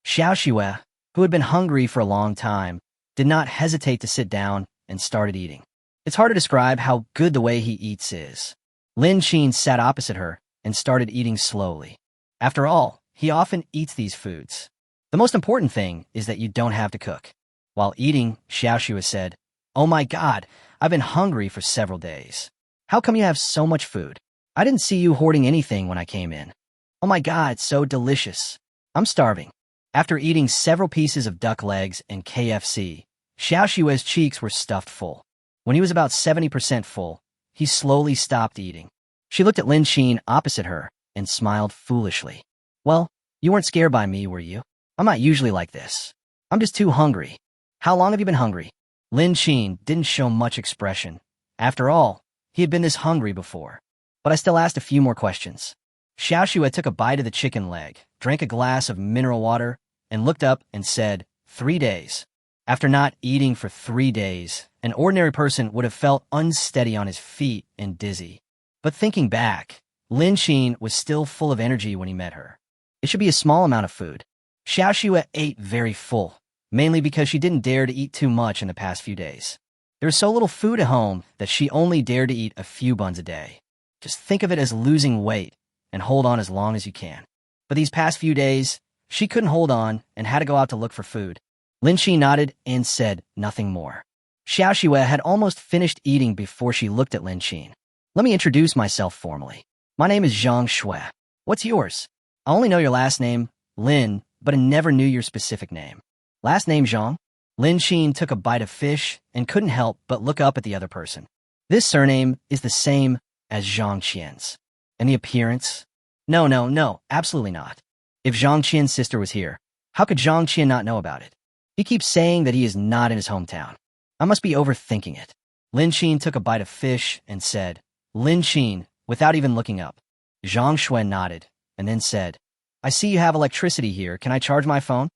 Xiao Xue, who had been hungry for a long time, did not hesitate to sit down and started eating. It's hard to describe how good the way he eats is. Lin Xin sat opposite her and started eating slowly. After all, he often eats these foods. The most important thing is that you don't have to cook. While eating, Xiao Xue said, "Oh my God, I've been hungry for several days. How come you have so much food? I didn't see you hoarding anything when I came in. Oh my God, it's so delicious. I'm starving." After eating several pieces of duck legs and KFC, Xiao Xue's cheeks were stuffed full. When he was about 70% full, he slowly stopped eating. She looked at Lin Xin opposite her and smiled foolishly. "Well, you weren't scared by me, were you? I'm not usually like this. I'm just too hungry. How long have you been hungry?" Lin Xin didn't show much expression. After all, he had been this hungry before. But I still asked a few more questions. Xiao Xue took a bite of the chicken leg, drank a glass of mineral water, and looked up and said, 3 days. After not eating for 3 days, an ordinary person would have felt unsteady on his feet and dizzy. But thinking back, Lin Xin was still full of energy when he met her. It should be a small amount of food. Xiao Xue ate very full, mainly because she didn't dare to eat too much in the past few days. There was so little food at home that she only dared to eat a few buns a day. Just think of it as losing weight and hold on as long as you can. But these past few days, she couldn't hold on and had to go out to look for food. Lin Xin nodded and said nothing more. Xiao Xue had almost finished eating before she looked at Lin Xin. "Let me introduce myself formally. My name is Zhang Xue. What's yours? I only know your last name, Lin, but I never knew your specific name." "Last name Zhang?" Lin Xin took a bite of fish and couldn't help but look up at the other person. "This surname is the same as Zhang Qian's. And the appearance? No, absolutely not. If Zhang Qian's sister was here, how could Zhang Qian not know about it? He keeps saying that he is not in his hometown. I must be overthinking it." Lin Xin took a bite of fish and said, "Lin Xin," without even looking up. Zhang Xue nodded and then said, "I see you have electricity here. Can I charge my phone?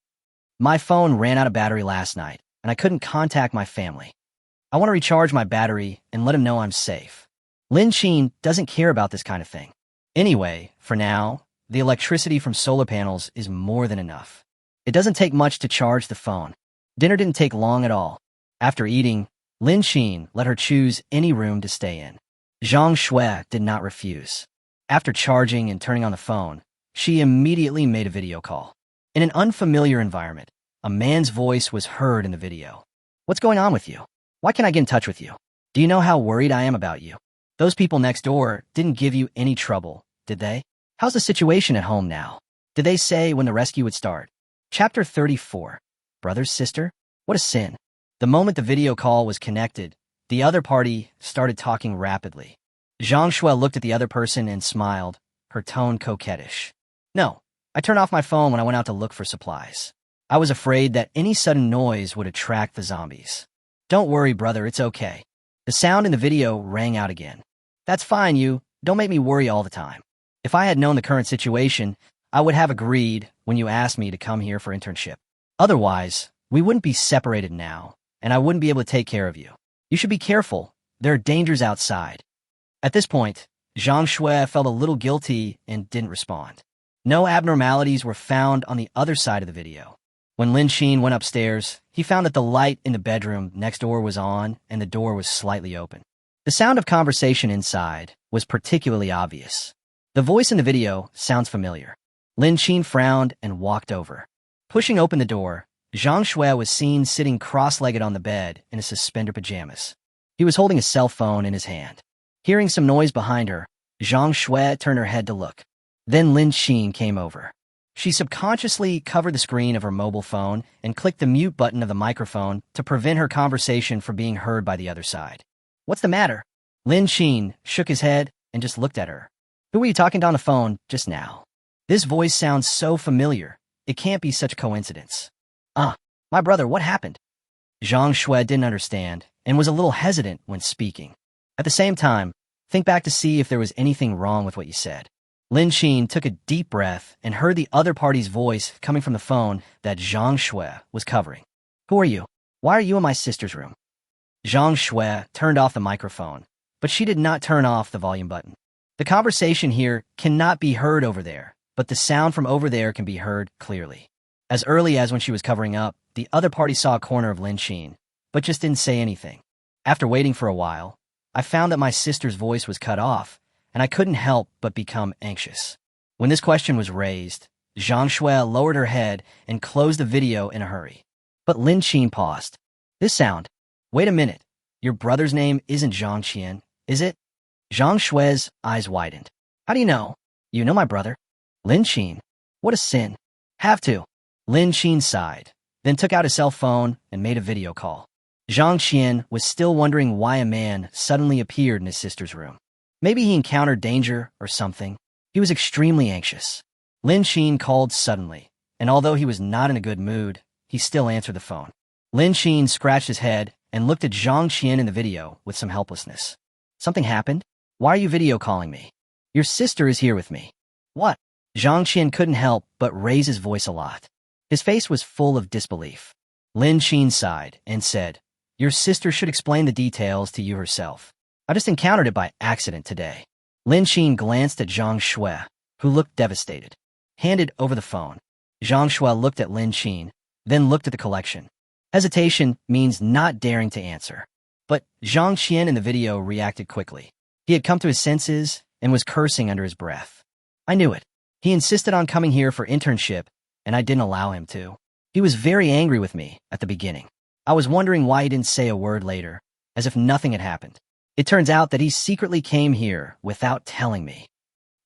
My phone ran out of battery last night, and I couldn't contact my family. I want to recharge my battery and let him know I'm safe." Lin Xin doesn't care about this kind of thing. Anyway, for now, the electricity from solar panels is more than enough. It doesn't take much to charge the phone. Dinner didn't take long at all. After eating, Lin Xin let her choose any room to stay in. Zhang Xue did not refuse. After charging and turning on the phone, she immediately made a video call. In an unfamiliar environment, a man's voice was heard in the video. "What's going on with you? Why can't I get in touch with you? Do you know how worried I am about you? Those people next door didn't give you any trouble, did they? How's the situation at home now? Did they say when the rescue would start?" Chapter 34. Brother's sister? What a sin. The moment the video call was connected, the other party started talking rapidly. Zhang Xue looked at the other person and smiled, her tone coquettish. "No, I turned off my phone when I went out to look for supplies. I was afraid that any sudden noise would attract the zombies." "Don't worry, brother, it's okay." The sound in the video rang out again. "That's fine, you. Don't make me worry all the time. If I had known the current situation, I would have agreed when you asked me to come here for internship. Otherwise, We wouldn't be separated now, and I wouldn't be able to take care of you. You should be careful. There are dangers outside. At this point, Zhang Shui felt a little guilty and didn't respond. No abnormalities were found on the other side of the video. When Lin Xin went upstairs, he found that the light in the bedroom next door was on and the door was slightly open. The sound of conversation inside was particularly obvious. The voice in the video sounds familiar. Lin Xin frowned and walked over. Pushing open the door, Zhang Shui was seen sitting cross-legged on the bed in his suspender pajamas. He was holding a cell phone in his hand. Hearing some noise behind her, Zhang Shui turned her head to look. Then Lin Xin came over. She subconsciously covered the screen of her mobile phone and clicked the mute button of the microphone to prevent her conversation from being heard by the other side. What's the matter? Lin Xin shook his head and just looked at her. Who were you talking to on the phone just now? This voice sounds so familiar. It can't be such a coincidence. My brother, what happened? Zhang Shui didn't understand and was a little hesitant when speaking. At the same time, think back to see if there was anything wrong with what you said. Lin Xin took a deep breath and heard the other party's voice coming from the phone that Zhang Shui was covering. Who are you? Why are you in my sister's room? Zhang Shui turned off the microphone, but she did not turn off the volume button. The conversation here cannot be heard over there, but the sound from over there can be heard clearly. As early as when she was covering up, the other party saw a corner of Lin Xin, but just didn't say anything. After waiting for a while, I found that my sister's voice was cut off, and I couldn't help but become anxious. When this question was raised, Zhang Shui lowered her head and closed the video in a hurry. But Lin Xin paused. This sound. Wait a minute. Your brother's name isn't Zhang Qian, is it? Zhang Shui's eyes widened. How do you know? You know my brother. Lin Xin. What a sin. Have to. Lin Xin sighed, then took out his cell phone and made a video call. Zhang Qian was still wondering why a man suddenly appeared in his sister's room. Maybe he encountered danger or something. He was extremely anxious. Lin Xin called suddenly, and although he was not in a good mood, he still answered the phone. Lin Xin scratched his head and looked at Zhang Qian in the video with some helplessness. Something happened? Why are you video calling me? Your sister is here with me. What? Zhang Qian couldn't help but raise his voice a lot. His face was full of disbelief. Lin Xin sighed and said, Your sister should explain the details to you herself. I just encountered it by accident today. Lin Xin glanced at Zhang Shui, who looked devastated. Handed over the phone. Zhang Shui looked at Lin Xin, then looked at the collection. Hesitation means not daring to answer. But Zhang Qian in the video reacted quickly. He had come to his senses and was cursing under his breath. I knew it. He insisted on coming here for internship, and I didn't allow him to. He was very angry with me at the beginning. I was wondering why he didn't say a word later, as if nothing had happened. It turns out that he secretly came here without telling me.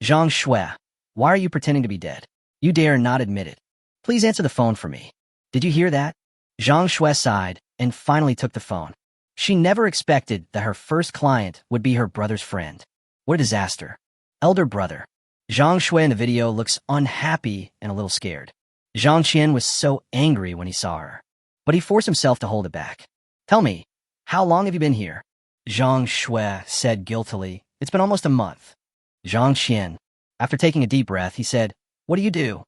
Zhang Shui, why are you pretending to be dead? You dare not admit it. Please answer the phone for me. Did you hear that? Zhang Shui sighed and finally took the phone. She never expected that her first client would be her brother's friend. What a disaster. Elder brother. Zhang Shui in the video looks unhappy and a little scared. Zhang Qian was so angry when he saw her, but he forced himself to hold it back. Tell me, how long have you been here? Zhang Shui said guiltily, It's been almost a month. Zhang Qian. After taking a deep breath, he said, What do you do?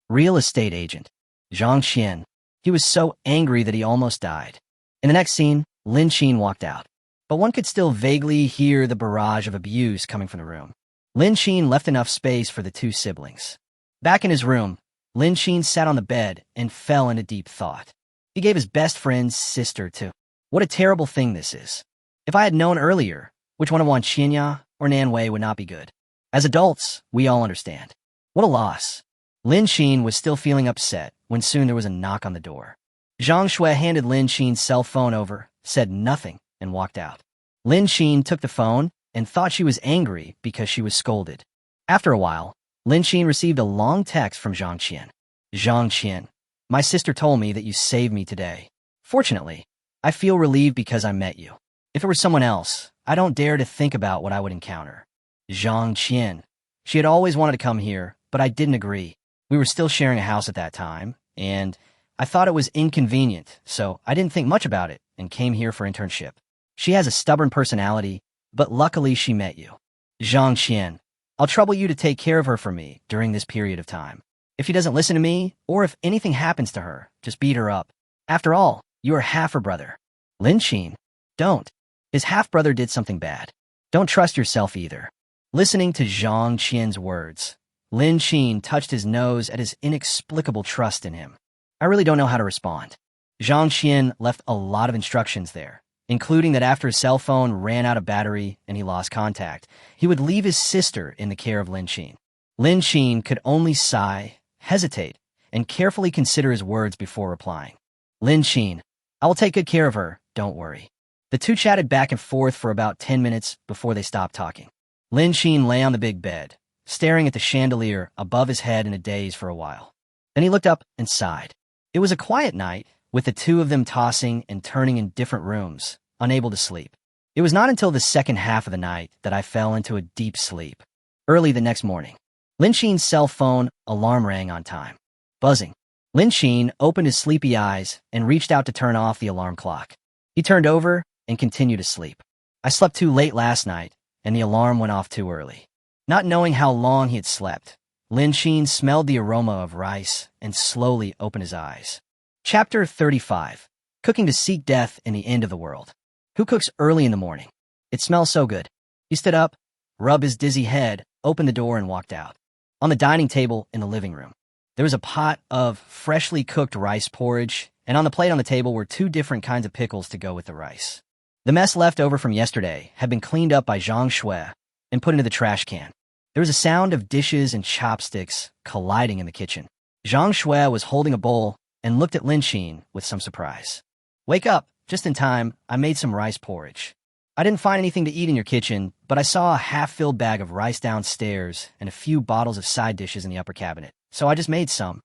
Real estate agent. Zhang Qian. He was so angry that he almost died. In the next scene, Lin Xin walked out, but one could still vaguely hear the barrage of abuse coming from the room. Lin Xin left enough space for the two siblings. Back in his room, Lin Xin sat on the bed and fell into deep thought. He gave his best friend's sister to. What a terrible thing this is. If I had known earlier, which one of Wan Qianya or Nan Wei would not be good. As adults, we all understand. What a loss. Lin Xin was still feeling upset when soon there was a knock on the door. Zhang Shui handed Lin Xin's cell phone over, said nothing, and walked out. Lin Xin took the phone and thought she was angry because she was scolded. After a while, Lin Xin received a long text from Zhang Qian. Zhang Qian, my sister told me that you saved me today. Fortunately, I feel relieved because I met you. If it were someone else, I don't dare to think about what I would encounter. Zhang Qian. She had always wanted to come here, but I didn't agree. We were still sharing a house at that time, and I thought it was inconvenient, so I didn't think much about it and came here for internship. She has a stubborn personality, but luckily she met you. Zhang Qian. I'll trouble you to take care of her for me during this period of time. If she doesn't listen to me, or if anything happens to her, just beat her up. After all, you are half her brother. Lin Qin. Don't. His half-brother did something bad. Don't trust yourself either. Listening to Zhang Qian's words, Lin Qin touched his nose at his inexplicable trust in him. I really don't know how to respond. Zhang Qian left a lot of instructions there, including that after his cell phone ran out of battery and he lost contact, he would leave his sister in the care of Lin Qin. Lin Qin could only sigh, hesitate, and carefully consider his words before replying. Lin Qin, I will take good care of her, don't worry. The two chatted back and forth for about 10 minutes before they stopped talking. Lin Qin lay on the big bed, staring at the chandelier above his head in a daze for a while. Then he looked up and sighed. It was a quiet night, with the two of them tossing and turning in different rooms, unable to sleep. It was not until the second half of the night that I fell into a deep sleep. Early the next morning, Lin Qin's cell phone alarm rang on time. Buzzing. Lin Qin opened his sleepy eyes and reached out to turn off the alarm clock. He turned over and continued to sleep. I slept too late last night, and the alarm went off too early. Not knowing how long he had slept, Lin Qin smelled the aroma of rice and slowly opened his eyes. Chapter 35. Cooking to seek death in the end of the world. Who cooks early in the morning? It smells so good. He stood up, rubbed his dizzy head, opened the door, and walked out. On the dining table in the living room, there was a pot of freshly cooked rice porridge, and on the plate on the table were two different kinds of pickles to go with the rice. The mess left over from yesterday had been cleaned up by Zhang Shui and put into the trash can. There was a sound of dishes and chopsticks colliding in the kitchen. Zhang Shui was holding a bowl and looked at Lin Qin with some surprise. Wake up, just in time, I made some rice porridge. I didn't find anything to eat in your kitchen, but I saw a half-filled bag of rice downstairs and a few bottles of side dishes in the upper cabinet, so I just made some.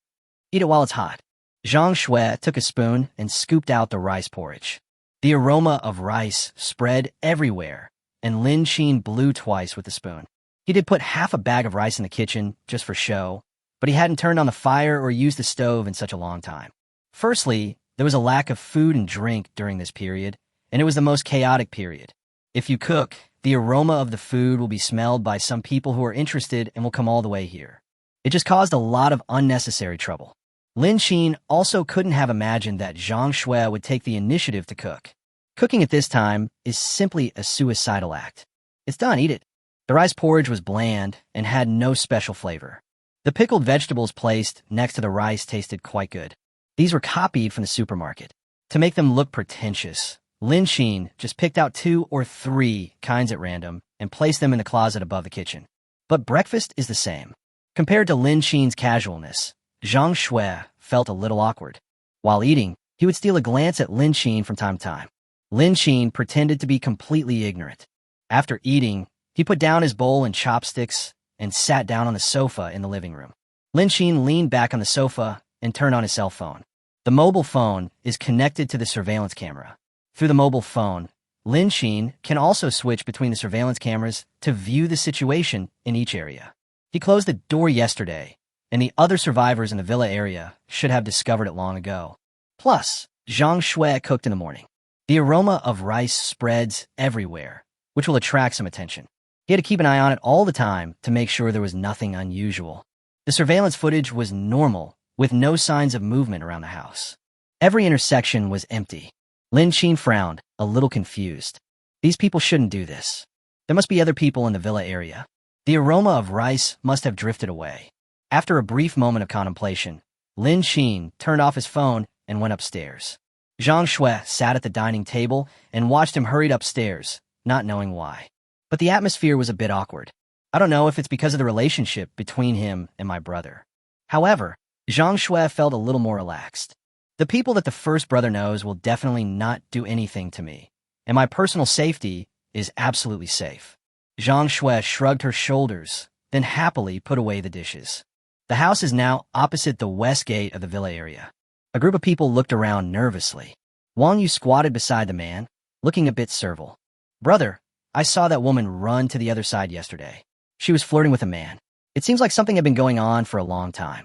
Eat it while it's hot. Zhang Shui took a spoon and scooped out the rice porridge. The aroma of rice spread everywhere, and Lin Qin blew twice with the spoon. He did put half a bag of rice in the kitchen, just for show, but he hadn't turned on the fire or used the stove in such a long time. Firstly, there was a lack of food and drink during this period, and it was the most chaotic period. If you cook, the aroma of the food will be smelled by some people who are interested and will come all the way here. It just caused a lot of unnecessary trouble. Lin Qin also couldn't have imagined that Zhang Shui would take the initiative to cook. Cooking at this time is simply a suicidal act. It's done, eat it. The rice porridge was bland and had no special flavor. The pickled vegetables placed next to the rice tasted quite good. These were copied from the supermarket. To make them look pretentious, Lin Qin just picked out 2 or 3 kinds at random and placed them in the closet above the kitchen. But breakfast is the same. Compared to Lin Qin's casualness, Zhang Shui felt a little awkward. While eating, he would steal a glance at Lin Qin from time to time. Lin Qin pretended to be completely ignorant. After eating, he put down his bowl and chopsticks and sat down on the sofa in the living room. Lin Qin leaned back on the sofa and turned on his cell phone. The mobile phone is connected to the surveillance camera. Through the mobile phone, Lin Qin can also switch between the surveillance cameras to view the situation in each area. He closed the door yesterday, and the other survivors in the villa area should have discovered it long ago. Plus, Zhang Shui cooked in the morning. The aroma of rice spreads everywhere, which will attract some attention. He had to keep an eye on it all the time to make sure there was nothing unusual. The surveillance footage was normal, with no signs of movement around the house. Every intersection was empty. Lin Qin frowned, a little confused. These people shouldn't do this. There must be other people in the villa area. The aroma of rice must have drifted away. After a brief moment of contemplation, Lin Qin turned off his phone and went upstairs. Zhang Shui sat at the dining table and watched him hurried upstairs, not knowing why. But the atmosphere was a bit awkward. I don't know if it's because of the relationship between him and my brother. However, Zhang Shui felt a little more relaxed. The people that the first brother knows will definitely not do anything to me, and my personal safety is absolutely safe. Zhang Shui shrugged her shoulders, then happily put away the dishes. The house is now opposite the west gate of the villa area. A group of people looked around nervously. Wang Yu squatted beside the man, looking a bit servile. Brother, I saw that woman run to the other side yesterday. She was flirting with a man. It seems like something had been going on for a long time.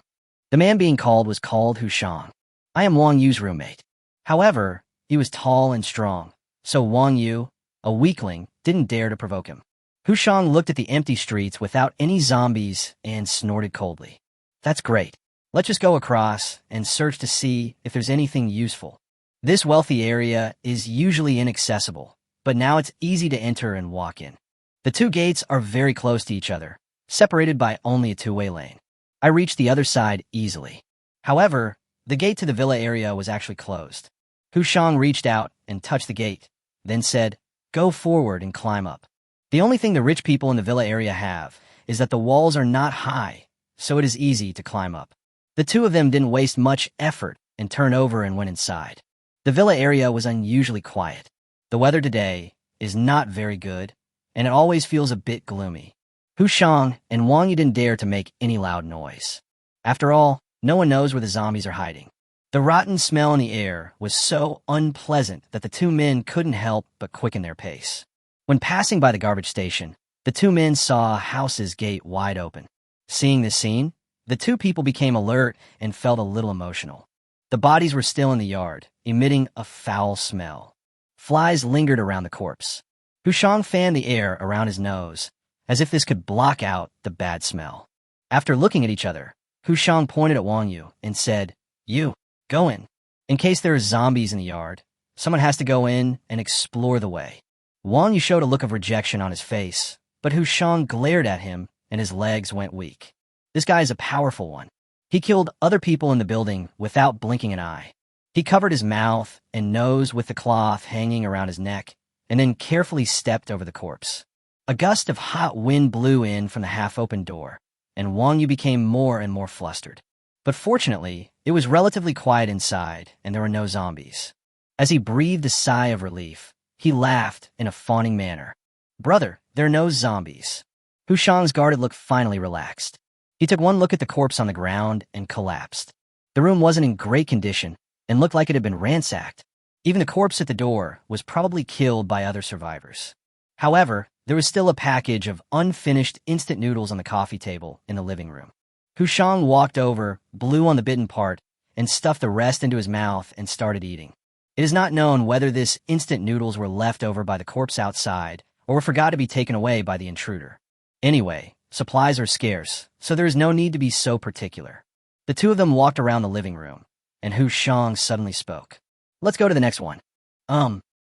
The man being called was called Hushang. I am Wang Yu's roommate. However, he was tall and strong, so Wang Yu, a weakling, didn't dare to provoke him. Hushang looked at the empty streets without any zombies and snorted coldly. That's great. Let's just go across and search to see if there's anything useful. This wealthy area is usually inaccessible, but now it's easy to enter and walk in. The two gates are very close to each other, separated by only a two-way lane. I reached the other side easily. However, the gate to the villa area was actually closed. Hu Shang reached out and touched the gate, then said, "Go forward and climb up." The only thing the rich people in the villa area have is that the walls are not high, so it is easy to climb up. The two of them didn't waste much effort and turned over and went inside. The villa area was unusually quiet. The weather today is not very good, and it always feels a bit gloomy. Hu Shang and Wang Yu didn't dare to make any loud noise. After all, no one knows where the zombies are hiding. The rotten smell in the air was so unpleasant that the two men couldn't help but quicken their pace. When passing by the garbage station, the two men saw a house's gate wide open. Seeing this scene, the two people became alert and felt a little emotional. The bodies were still in the yard, emitting a foul smell. Flies lingered around the corpse. Hu Shang fanned the air around his nose, as if this could block out the bad smell. After looking at each other, Hu Shang pointed at Wang Yu and said, "You, go in. In case there are zombies in the yard, someone has to go in and explore the way." Wang Yu showed a look of rejection on his face, but Hu Shang glared at him and his legs went weak. This guy is a powerful one. He killed other people in the building without blinking an eye. He covered his mouth and nose with the cloth hanging around his neck, and then carefully stepped over the corpse. A gust of hot wind blew in from the half-open door, and Wang Yu became more and more flustered. But fortunately, it was relatively quiet inside, and there were no zombies. As he breathed a sigh of relief, he laughed in a fawning manner. "Brother, there are no zombies." Hu Shang's guarded look finally relaxed. He took one look at the corpse on the ground and collapsed. The room wasn't in great condition and looked like it had been ransacked. Even the corpse at the door was probably killed by other survivors. However, there was still a package of unfinished instant noodles on the coffee table in the living room. Hu Shang walked over, blew on the bitten part, and stuffed the rest into his mouth and started eating. It is not known whether this instant noodles were left over by the corpse outside or were forgot to be taken away by the intruder. Anyway, supplies are scarce, so there is no need to be so particular. The two of them walked around the living room, and Hu Shang suddenly spoke. "Let's go to the next one.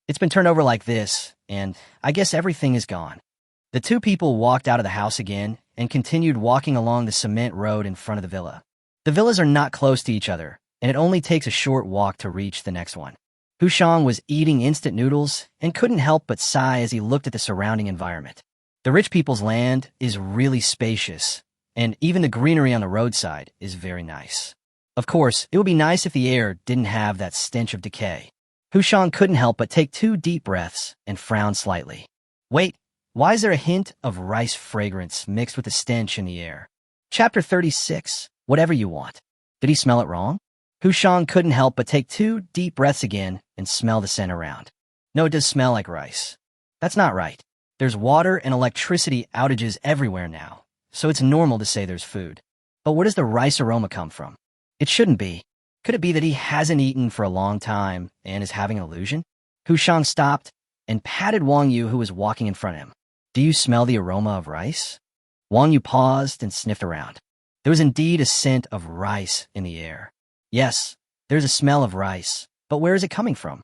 It's been turned over like this, and I guess everything is gone." The two people walked out of the house again and continued walking along the cement road in front of the villa. The villas are not close to each other, and it only takes a short walk to reach the next one. Hu Shang was eating instant noodles and couldn't help but sigh as he looked at the surrounding environment. The rich people's land is really spacious, and even the greenery on the roadside is very nice. Of course, it would be nice if the air didn't have that stench of decay. Hu Shang couldn't help but take 2 deep breaths and frown slightly. Wait, why is there a hint of rice fragrance mixed with the stench in the air? Chapter 36, Whatever You Want. Did he smell it wrong? Hu Shang couldn't help but take 2 deep breaths again and smell the scent around. No, it does smell like rice. That's not right. There's water and electricity outages everywhere now, so it's normal to say there's food. But where does the rice aroma come from? It shouldn't be. Could it be that he hasn't eaten for a long time and is having an illusion? Hu Shang stopped and patted Wang Yu, who was walking in front of him. "Do you smell the aroma of rice?" Wang Yu paused and sniffed around. There was indeed a scent of rice in the air. Yes, there's a smell of rice, but where is it coming from?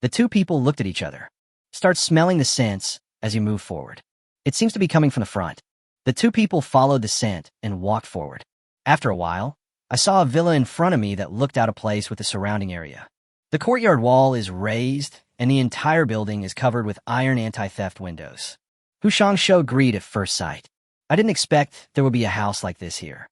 The two people looked at each other. Start smelling the scents as you move forward. It seems to be coming from the front. The two people followed the scent and walked forward. After a while, I saw a villa in front of me that looked out of place with the surrounding area. The courtyard wall is raised, and the entire building is covered with iron anti-theft windows. Hu Shang showed greed at first sight. I didn't expect there would be a house like this here.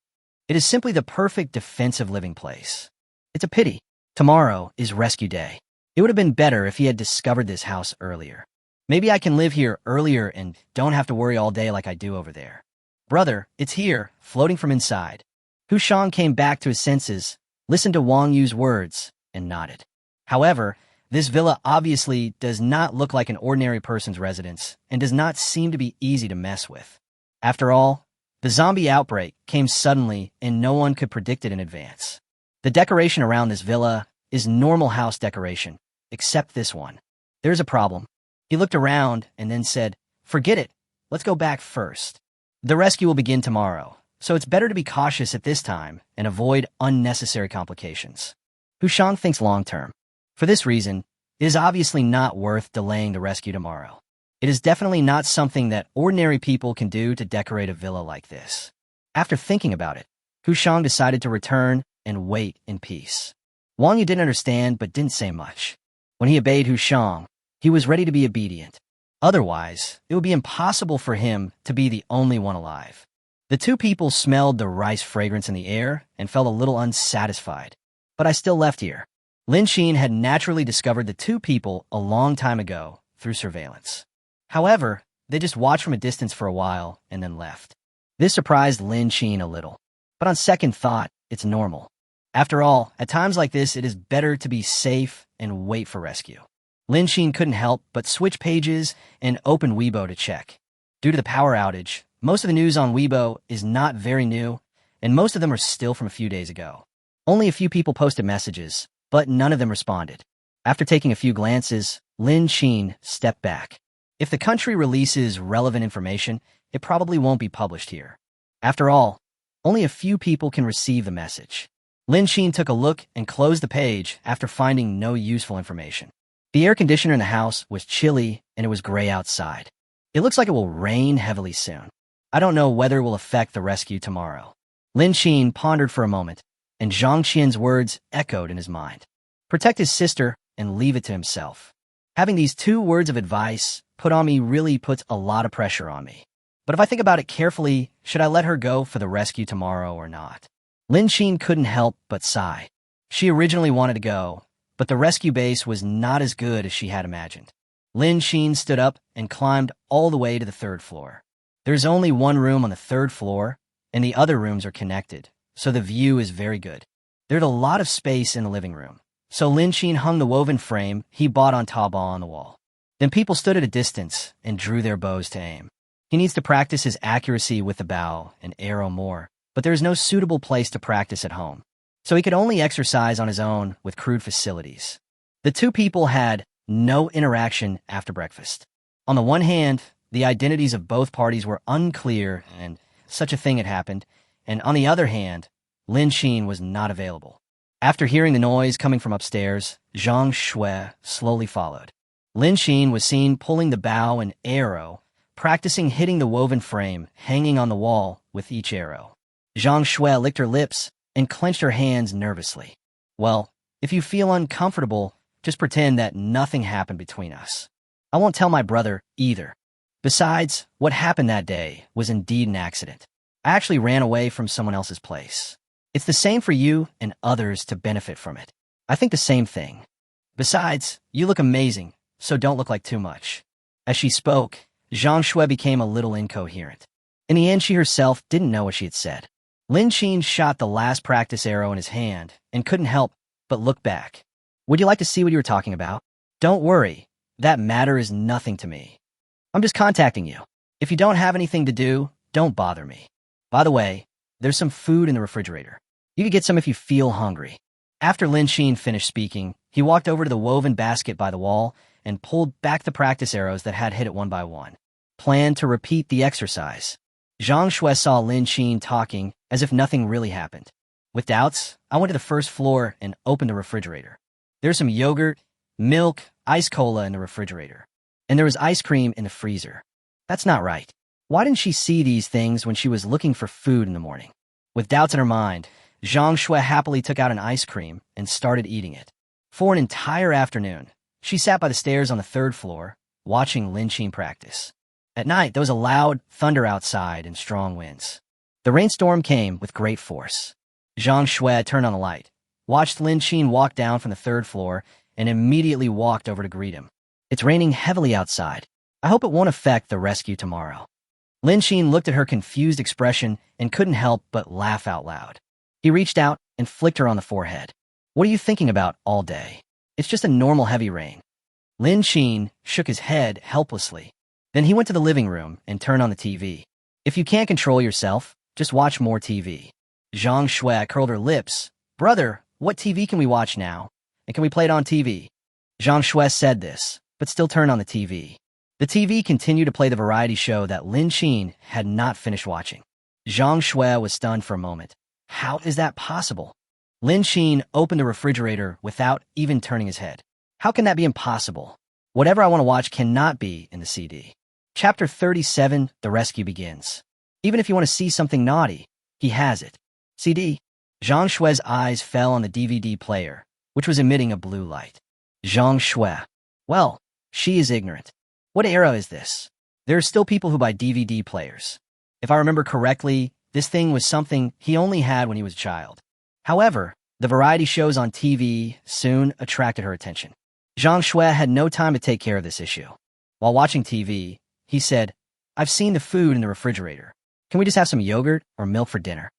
It is simply the perfect defensive living place. It's a pity. Tomorrow is rescue day. It would have been better if he had discovered this house earlier. Maybe I can live here earlier and don't have to worry all day like I do over there. Brother, it's here, floating from inside. Hu Shang came back to his senses, listened to Wang Yu's words, and nodded. However, this villa obviously does not look like an ordinary person's residence and does not seem to be easy to mess with. After all, the zombie outbreak came suddenly and no one could predict it in advance. The decoration around this villa is normal house decoration, except this one. There's a problem. He looked around and then said, "Forget it. Let's go back first. The rescue will begin tomorrow, so it's better to be cautious at this time and avoid unnecessary complications." Hu Shang thinks long-term. For this reason, it is obviously not worth delaying the rescue tomorrow. It is definitely not something that ordinary people can do to decorate a villa like this. After thinking about it, Hu Shang decided to return and wait in peace. Wang Yu didn't understand but didn't say much. When he obeyed Hu Shang, he was ready to be obedient. Otherwise, it would be impossible for him to be the only one alive. The two people smelled the rice fragrance in the air and felt a little unsatisfied. But I still left here. Lin Xin had naturally discovered the two people a long time ago through surveillance. However, they just watched from a distance for a while and then left. This surprised Lin Xin a little. But on second thought, it's normal. After all, at times like this, it is better to be safe and wait for rescue. Lin Xin couldn't help but switch pages and open Weibo to check. Due to the power outage, most of the news on Weibo is not very new, and most of them are still from a few days ago. Only a few people posted messages, but none of them responded. After taking a few glances, Lin Xin stepped back. If the country releases relevant information, it probably won't be published here. After all, only a few people can receive the message. Lin Xin took a look and closed the page after finding no useful information. The air conditioner in the house was chilly and it was gray outside. It looks like it will rain heavily soon. I don't know whether it will affect the rescue tomorrow. Lin Xin pondered for a moment, and Zhang Qian's words echoed in his mind. Protect his sister and leave it to himself. Having these two words of advice put on me really puts a lot of pressure on me. But if I think about it carefully, should I let her go for the rescue tomorrow or not? Lin Xin couldn't help but sigh. She originally wanted to go, but the rescue base was not as good as she had imagined. Lin Xin stood up and climbed all the way to the third floor. There's only one room on the third floor, and the other rooms are connected, so the view is very good. There's a lot of space in the living room, so Lin Xin hung the woven frame he bought on Taobao on the wall. Then people stood at a distance and drew their bows to aim. He needs to practice his accuracy with the bow and arrow more, but there is no suitable place to practice at home, so he could only exercise on his own with crude facilities. The two people had no interaction after breakfast. On the one hand, the identities of both parties were unclear and such a thing had happened, and on the other hand, Lin Xin was not available. After hearing the noise coming from upstairs, Zhang Shui slowly followed. Lin Xin was seen pulling the bow and arrow, practicing hitting the woven frame hanging on the wall with each arrow. Zhang Shui licked her lips and clenched her hands nervously. Well, if you feel uncomfortable, just pretend that nothing happened between us. I won't tell my brother either. Besides, what happened that day was indeed an accident. I actually ran away from someone else's place. It's the same for you and others to benefit from it. I think the same thing. Besides, you look amazing, so don't look like too much. As she spoke, Zhang Shui became a little incoherent. In the end, she herself didn't know what she had said. Lin Xin shot the last practice arrow in his hand and couldn't help but look back. Would you like to see what you were talking about? Don't worry, that matter is nothing to me. I'm just contacting you. If you don't have anything to do, don't bother me. By the way, there's some food in the refrigerator. You could get some if you feel hungry. After Lin Xin finished speaking, he walked over to the woven basket by the wall and pulled back the practice arrows that had hit it one by one. Planned to repeat the exercise. Zhang Shui saw Lin Xin talking as if nothing really happened. With doubts, I went to the first floor and opened the refrigerator. There's some yogurt, milk, ice cola in the refrigerator. And there was ice cream in the freezer. That's not right. Why didn't she see these things when she was looking for food in the morning? With doubts in her mind, Zhang Shui happily took out an ice cream and started eating it. For an entire afternoon, she sat by the stairs on the third floor, watching Lin Xin practice. At night, there was a loud thunder outside and strong winds. The rainstorm came with great force. Zhang Shui turned on the light, watched Lin Xin walk down from the third floor, and immediately walked over to greet him. It's raining heavily outside. I hope it won't affect the rescue tomorrow. Lin Xin looked at her confused expression and couldn't help but laugh out loud. He reached out and flicked her on the forehead. What are you thinking about all day? It's just a normal heavy rain. Lin Xin shook his head helplessly. Then he went to the living room and turned on the TV. If you can't control yourself, just watch more TV. Zhang Shui curled her lips. Brother, what TV can we watch now? And can we play it on TV? Zhang Shui said this, but still turned on the TV. The TV continued to play the variety show that Lin Xin had not finished watching. Zhang Shui was stunned for a moment. How is that possible? Lin Xin opened the refrigerator without even turning his head. How can that be impossible? Whatever I want to watch cannot be in the CD. Chapter 37, The Rescue Begins. Even if you want to see something naughty, he has it. CD. Zhang Shui's eyes fell on the DVD player, which was emitting a blue light. Zhang Shui. Well, she is ignorant. What era is this? There are still people who buy DVD players. If I remember correctly, this thing was something he only had when he was a child. However, the variety shows on TV soon attracted her attention. Zhang Shui had no time to take care of this issue. While watching TV, he said, "I've seen the food in the refrigerator. Can we just have some yogurt or milk for dinner?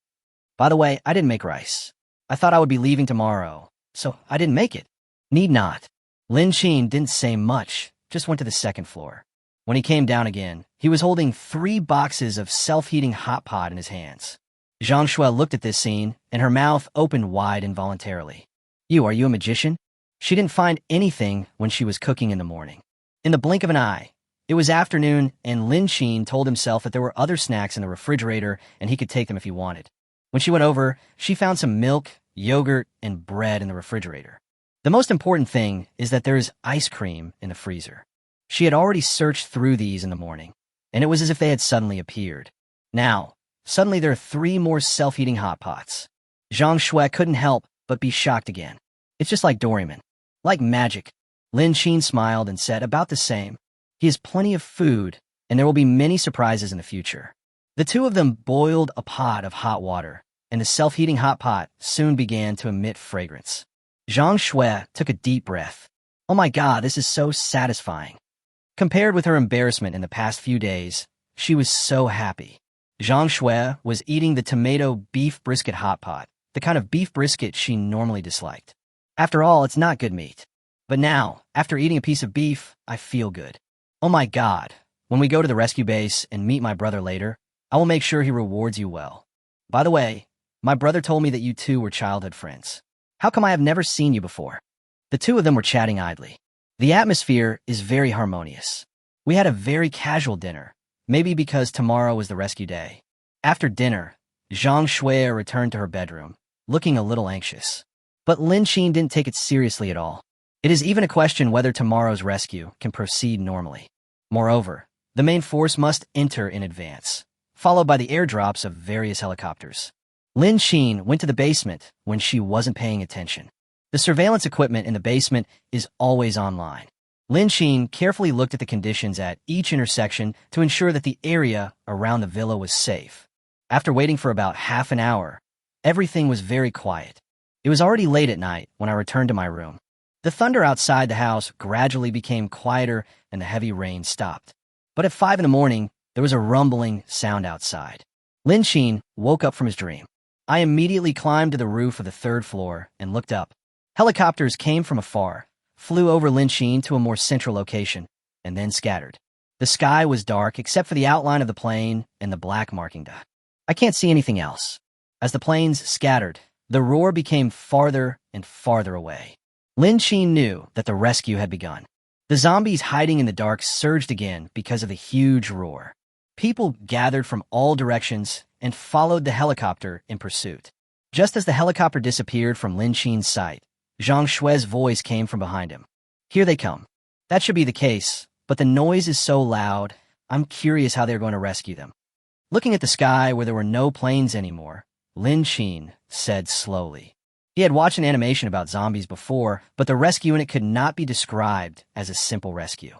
By the way, I didn't make rice. I thought I would be leaving tomorrow, so I didn't make it." Need not. Lin Xin didn't say much, just went to the second floor. When he came down again, he was holding 3 boxes of self-heating hot pot in his hands. Zhang Shui looked at this scene, and her mouth opened wide involuntarily. Are you a magician? She didn't find anything when she was cooking in the morning. In the blink of an eye, it was afternoon, and Lin Xin told himself that there were other snacks in the refrigerator and he could take them if he wanted. When she went over, she found some milk, yogurt, and bread in the refrigerator. The most important thing is that there is ice cream in the freezer. She had already searched through these in the morning, and it was as if they had suddenly appeared. Now, suddenly there are 3 more self-heating hot pots. Zhang Shui couldn't help but be shocked again. It's just like Doraemon. Like magic. Lin Xin smiled and said, "About the same. He has plenty of food, and there will be many surprises in the future." The two of them boiled a pot of hot water, and the self-heating hot pot soon began to emit fragrance. Zhang Shui took a deep breath. Oh my God, this is so satisfying. Compared with her embarrassment in the past few days, she was so happy. Zhang Shui was eating the tomato beef brisket hot pot, the kind of beef brisket she normally disliked. After all, it's not good meat. But now, after eating a piece of beef, I feel good. Oh my God, when we go to the rescue base and meet my brother later, I will make sure he rewards you well. By the way, my brother told me that you two were childhood friends. How come I have never seen you before? The two of them were chatting idly. The atmosphere is very harmonious. We had a very casual dinner, maybe because tomorrow was the rescue day. After dinner, Zhang Shui returned to her bedroom, looking a little anxious. But Lin Xin didn't take it seriously at all. It is even a question whether tomorrow's rescue can proceed normally. Moreover, the main force must enter in advance, followed by the airdrops of various helicopters. Lin Xin went to the basement when she wasn't paying attention. The surveillance equipment in the basement is always online. Lin Xin carefully looked at the conditions at each intersection to ensure that the area around the villa was safe. After waiting for about half an hour, everything was very quiet. It was already late at night when I returned to my room. The thunder outside the house gradually became quieter and the heavy rain stopped. But at 5 in the morning, there was a rumbling sound outside. Lin Xin woke up from his dream. I immediately climbed to the roof of the 3rd floor and looked up. Helicopters came from afar, flew over Lin Xin to a more central location, and then scattered. The sky was dark except for the outline of the plane and the black marking dot. I can't see anything else. As the planes scattered, the roar became farther and farther away. Lin Xin knew that the rescue had begun. The zombies hiding in the dark surged again because of the huge roar. People gathered from all directions and followed the helicopter in pursuit. Just as the helicopter disappeared from Lin Xin's sight, Zhang Shui's voice came from behind him. Here they come. That should be the case, but the noise is so loud, I'm curious how they're going to rescue them. Looking at the sky where there were no planes anymore, Lin Xin said slowly. He had watched an animation about zombies before, but the rescue in it could not be described as a simple rescue.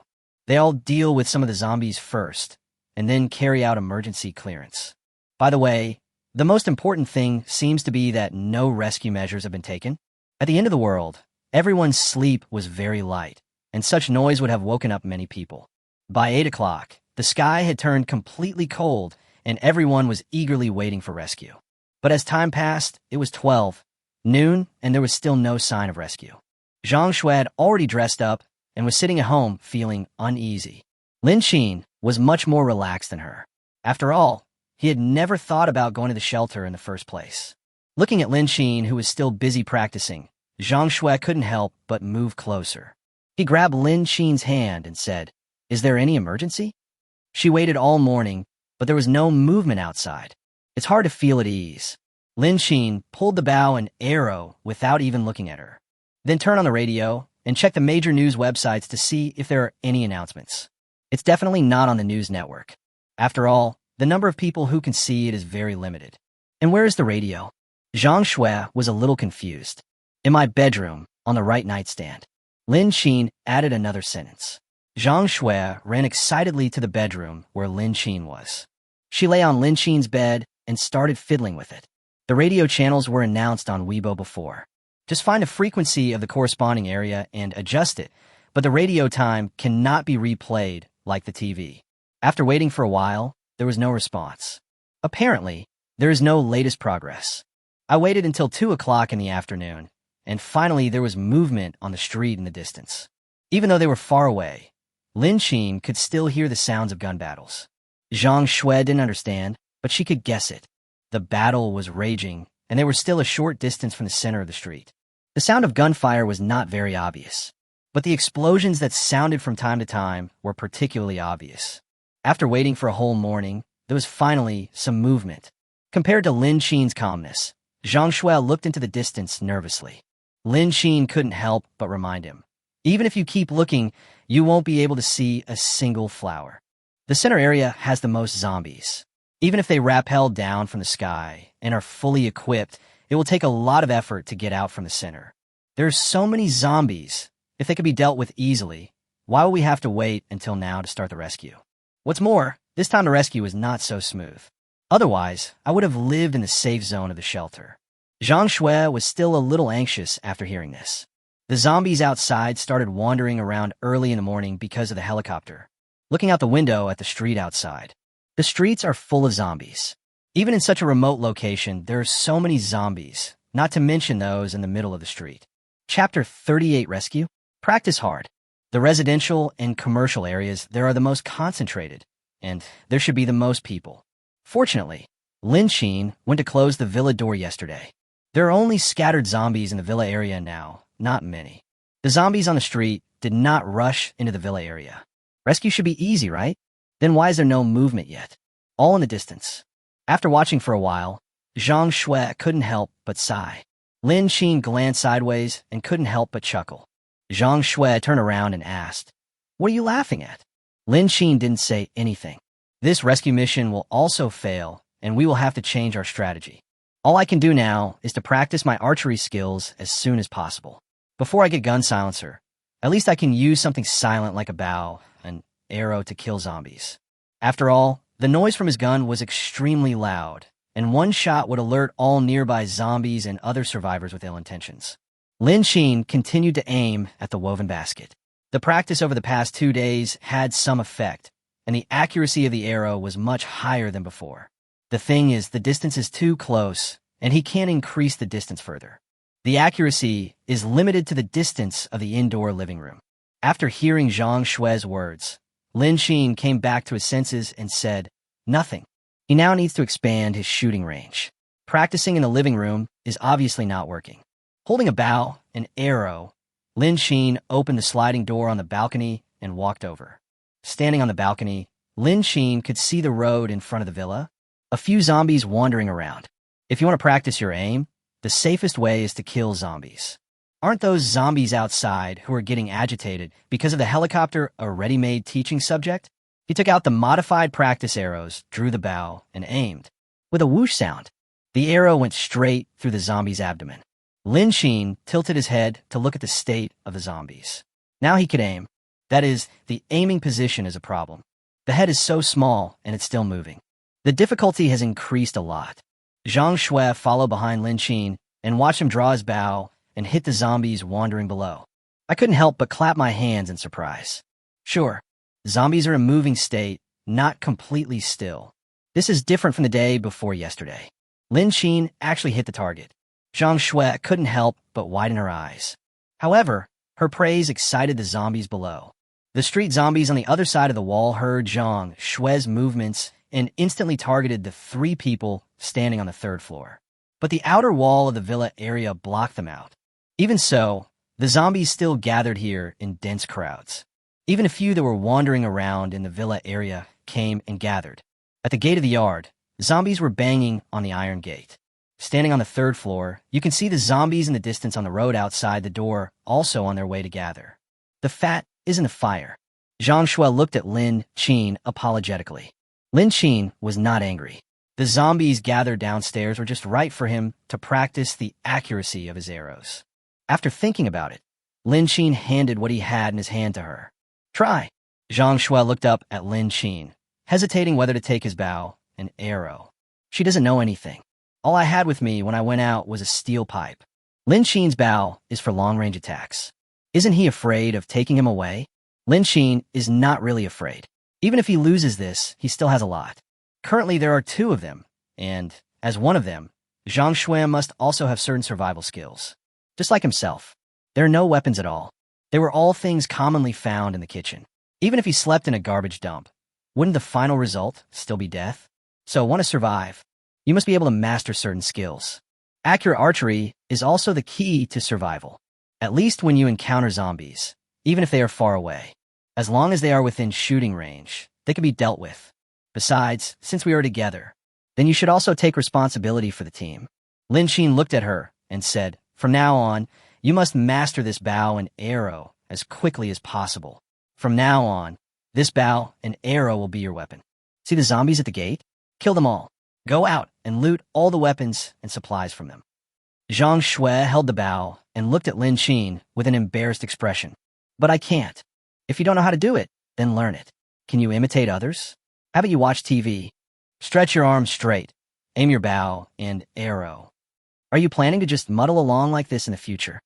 They all deal with some of the zombies first, and then carry out emergency clearance. By the way, the most important thing seems to be that no rescue measures have been taken. At the end of the world, everyone's sleep was very light, and such noise would have woken up many people. By 8 o'clock, the sky had turned completely cold, and everyone was eagerly waiting for rescue. But as time passed, it was 12, noon, and there was still no sign of rescue. Zhang Shui had already dressed up and was sitting at home feeling uneasy. Lin Xin was much more relaxed than her. After all, he had never thought about going to the shelter in the first place. Looking at Lin Xin, who was still busy practicing, Zhang Shui couldn't help but move closer. He grabbed Lin Xin's hand and said, "Is there any emergency?" She waited all morning, but there was no movement outside. It's hard to feel at ease. Lin Xin pulled the bow and arrow without even looking at her. Then turn on the radio and check the major news websites to see if there are any announcements. It's definitely not on the news network. After all, the number of people who can see it is very limited. And where is the radio? Zhang Shui was a little confused. In my bedroom, on the right nightstand. Lin Xin added another sentence. Zhang Shui ran excitedly to the bedroom where Lin Xin was. She lay on Lin Xin's bed and started fiddling with it. The radio channels were announced on Weibo before. Just find the frequency of the corresponding area and adjust it, but the radio time cannot be replayed like the TV. After waiting for a while, there was no response. Apparently, there is no latest progress. I waited until 2 o'clock in the afternoon, and finally there was movement on the street in the distance. Even though they were far away, Lin Xin could still hear the sounds of gun battles. Zhang Shui didn't understand, but she could guess it. The battle was raging, and they were still a short distance from the center of the street. The sound of gunfire was not very obvious, but the explosions that sounded from time to time were particularly obvious. After waiting for a whole morning, there was finally some movement. Compared to Lin Xin's calmness, Zhang Shui looked into the distance nervously. Lin Xin couldn't help but remind him, even if you keep looking, you won't be able to see a single flower. The center area has the most zombies. Even if they rappel down from the sky and are fully equipped, it will take a lot of effort to get out from the center. There are so many zombies. If they could be dealt with easily, why will we have to wait until now to start the rescue? What's more, this time the rescue is not so smooth. Otherwise, I would have lived in the safe zone of the shelter. Zhang Shui was still a little anxious after hearing this. The zombies outside started wandering around early in the morning because of the helicopter, looking out the window at the street outside. The streets are full of zombies. Even in such a remote location, there are so many zombies, not to mention those in the middle of the street. Chapter 38 Rescue? Practice hard. The residential and commercial areas there are the most concentrated, and there should be the most people. Fortunately, Lin Xin went to close the villa door yesterday. There are only scattered zombies in the villa area now, not many. The zombies on the street did not rush into the villa area. Rescue should be easy, right? Then why is there no movement yet? All in the distance. After watching for a while, Zhang Shui couldn't help but sigh. Lin Xin glanced sideways and couldn't help but chuckle. Zhang Shui turned around and asked, "What are you laughing at?" Lin Xin didn't say anything. This rescue mission will also fail, and we will have to change our strategy. All I can do now is to practice my archery skills as soon as possible. Before I get gun silencer, at least I can use something silent like a bow, an arrow to kill zombies. After all, the noise from his gun was extremely loud, and one shot would alert all nearby zombies and other survivors with ill intentions. Lin Xin continued to aim at the woven basket. The practice over the past 2 days had some effect, and the accuracy of the arrow was much higher than before. The thing is, the distance is too close, and he can't increase the distance further. The accuracy is limited to the distance of the indoor living room. After hearing Zhang Shui's words, Lin Xin came back to his senses and said, "Nothing." He now needs to expand his shooting range. Practicing in the living room is obviously not working. Holding a bow, an arrow, Lin Xin opened the sliding door on the balcony and walked over. Standing on the balcony, Lin Xin could see the road in front of the villa, a few zombies wandering around. If you want to practice your aim, the safest way is to kill zombies. Aren't those zombies outside who are getting agitated because of the helicopter a ready-made teaching subject? He took out the modified practice arrows, drew the bow, and aimed. With a whoosh sound, the arrow went straight through the zombie's abdomen. Lin Xin tilted his head to look at the state of the zombies. Now he could aim. That is, the aiming position is a problem. The head is so small, and it's still moving. The difficulty has increased a lot. Zhang Shui followed behind Lin Xin and watched him draw his bow and hit the zombies wandering below. I couldn't help but clap my hands in surprise. Sure, zombies are in a moving state, not completely still. This is different from the day before yesterday. Lin Xin actually hit the target. Zhang Shui couldn't help but widen her eyes. However, her praise excited the zombies below. The street zombies on the other side of the wall heard Zhang Shui's movements and instantly targeted the 3 people standing on the 3rd floor. But the outer wall of the villa area blocked them out. Even so, the zombies still gathered here in dense crowds. Even a few that were wandering around in the villa area came and gathered. At the gate of the yard, zombies were banging on the iron gate. Standing on the third floor, you can see the zombies in the distance on the road outside the door, also on their way to gather. The fat isn't a fire. Zhang Shui looked at Lin Qin apologetically. Lin Qin was not angry. The zombies gathered downstairs were just right for him to practice the accuracy of his arrows. After thinking about it, Lin Qin handed what he had in his hand to her. Try. Zhang Shui looked up at Lin Qin, hesitating whether to take his bow and arrow. She doesn't know anything. All I had with me when I went out was a steel pipe. Lin Qin's bow is for long-range attacks. Isn't he afraid of taking him away? Lin Qin is not really afraid. Even if he loses this, he still has a lot. Currently, there are 2 of them, and, as one of them, Zhang Shui must also have certain survival skills. Just like himself. There are no weapons at all. They were all things commonly found in the kitchen. Even if he slept in a garbage dump, wouldn't the final result still be death? So, want to survive, you must be able to master certain skills. Accurate archery is also the key to survival. At least when you encounter zombies, even if they are far away. As long as they are within shooting range, they can be dealt with. Besides, since we are together, then you should also take responsibility for the team. Lin Qin looked at her and said, from now on, you must master this bow and arrow as quickly as possible. From now on, this bow and arrow will be your weapon. See the zombies at the gate? Kill them all. Go out and loot all the weapons and supplies from them. Zhang Shui held the bow and looked at Lin Qin with an embarrassed expression. But I can't. If you don't know how to do it, then learn it. Can you imitate others? Haven't you watched TV? Stretch your arms straight. Aim your bow and arrow. Are you planning to just muddle along like this in the future?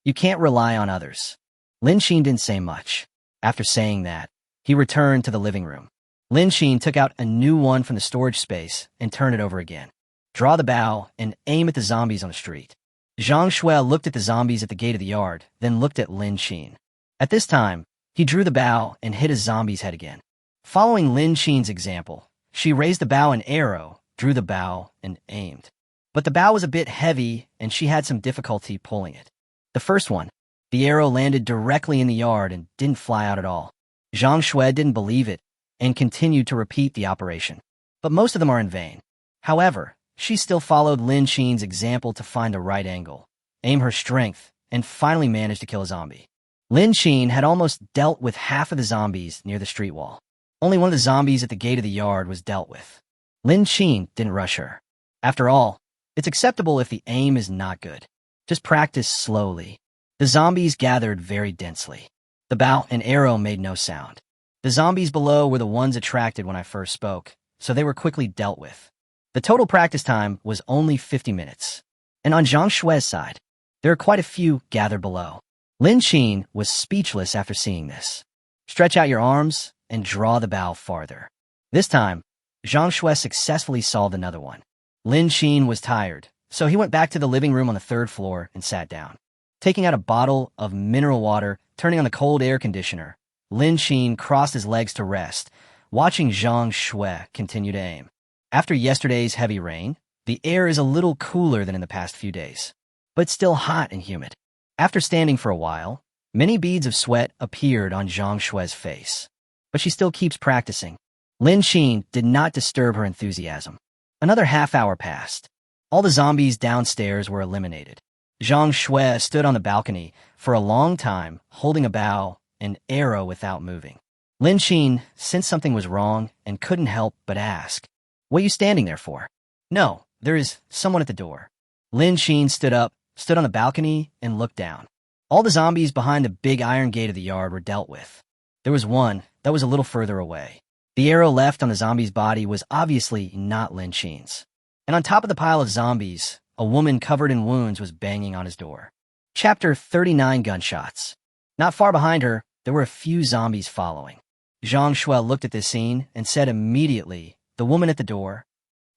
You can't rely on others. Lin Qin didn't say much. After saying that, he returned to the living room. Lin Qin took out a new one from the storage space and turned it over again. Draw the bow and aim at the zombies on the street. Zhang Shui looked at the zombies at the gate of the yard, then looked at Lin Qin. At this time, he drew the bow and hit a zombie's head again. Following Lin Qin's example, she raised the bow and arrow, drew the bow, and aimed. But the bow was a bit heavy, and she had some difficulty pulling it. The first one, the arrow landed directly in the yard and didn't fly out at all. Zhang Shui didn't believe it and continued to repeat the operation. But most of them are in vain. However, she still followed Lin Qin's example to find the right angle, aim her strength, and finally managed to kill a zombie. Lin Qin had almost dealt with half of the zombies near the street wall. Only one of the zombies at the gate of the yard was dealt with. Lin Qin didn't rush her. After all, it's acceptable if the aim is not good. Just practice slowly. The zombies gathered very densely. The bow and arrow made no sound. The zombies below were the ones attracted when I first spoke, so they were quickly dealt with. The total practice time was only 50 minutes. And on Zhang Shui's side, there are quite a few gathered below. Lin Qin was speechless after seeing this. Stretch out your arms and draw the bow farther. This time, Zhang Shui successfully solved another one. Lin Qin was tired, so he went back to the living room on the 3rd floor and sat down. Taking out a bottle of mineral water, turning on the cold air conditioner, Lin Qin crossed his legs to rest, watching Zhang Shui continue to aim. After yesterday's heavy rain, the air is a little cooler than in the past few days, but still hot and humid. After standing for a while, many beads of sweat appeared on Zhang Shui's face. But she still keeps practicing. Lin Qin did not disturb her enthusiasm. Another half-hour passed. All the zombies downstairs were eliminated. Zhang Shui stood on the balcony for a long time, holding a bow and arrow without moving. Lin Qin sensed something was wrong and couldn't help but ask, "What are you standing there for?" "No, there is someone at the door." Lin Qin stood up, stood on the balcony, and looked down. All the zombies behind the big iron gate of the yard were dealt with. There was one that was a little further away. The arrow left on the zombie's body was obviously not Lin Qin's. And on top of the pile of zombies, a woman covered in wounds was banging on his door. Chapter 39 Gunshots. Not far behind her, there were a few zombies following. Zhang Shui looked at this scene and said immediately, "The woman at the door."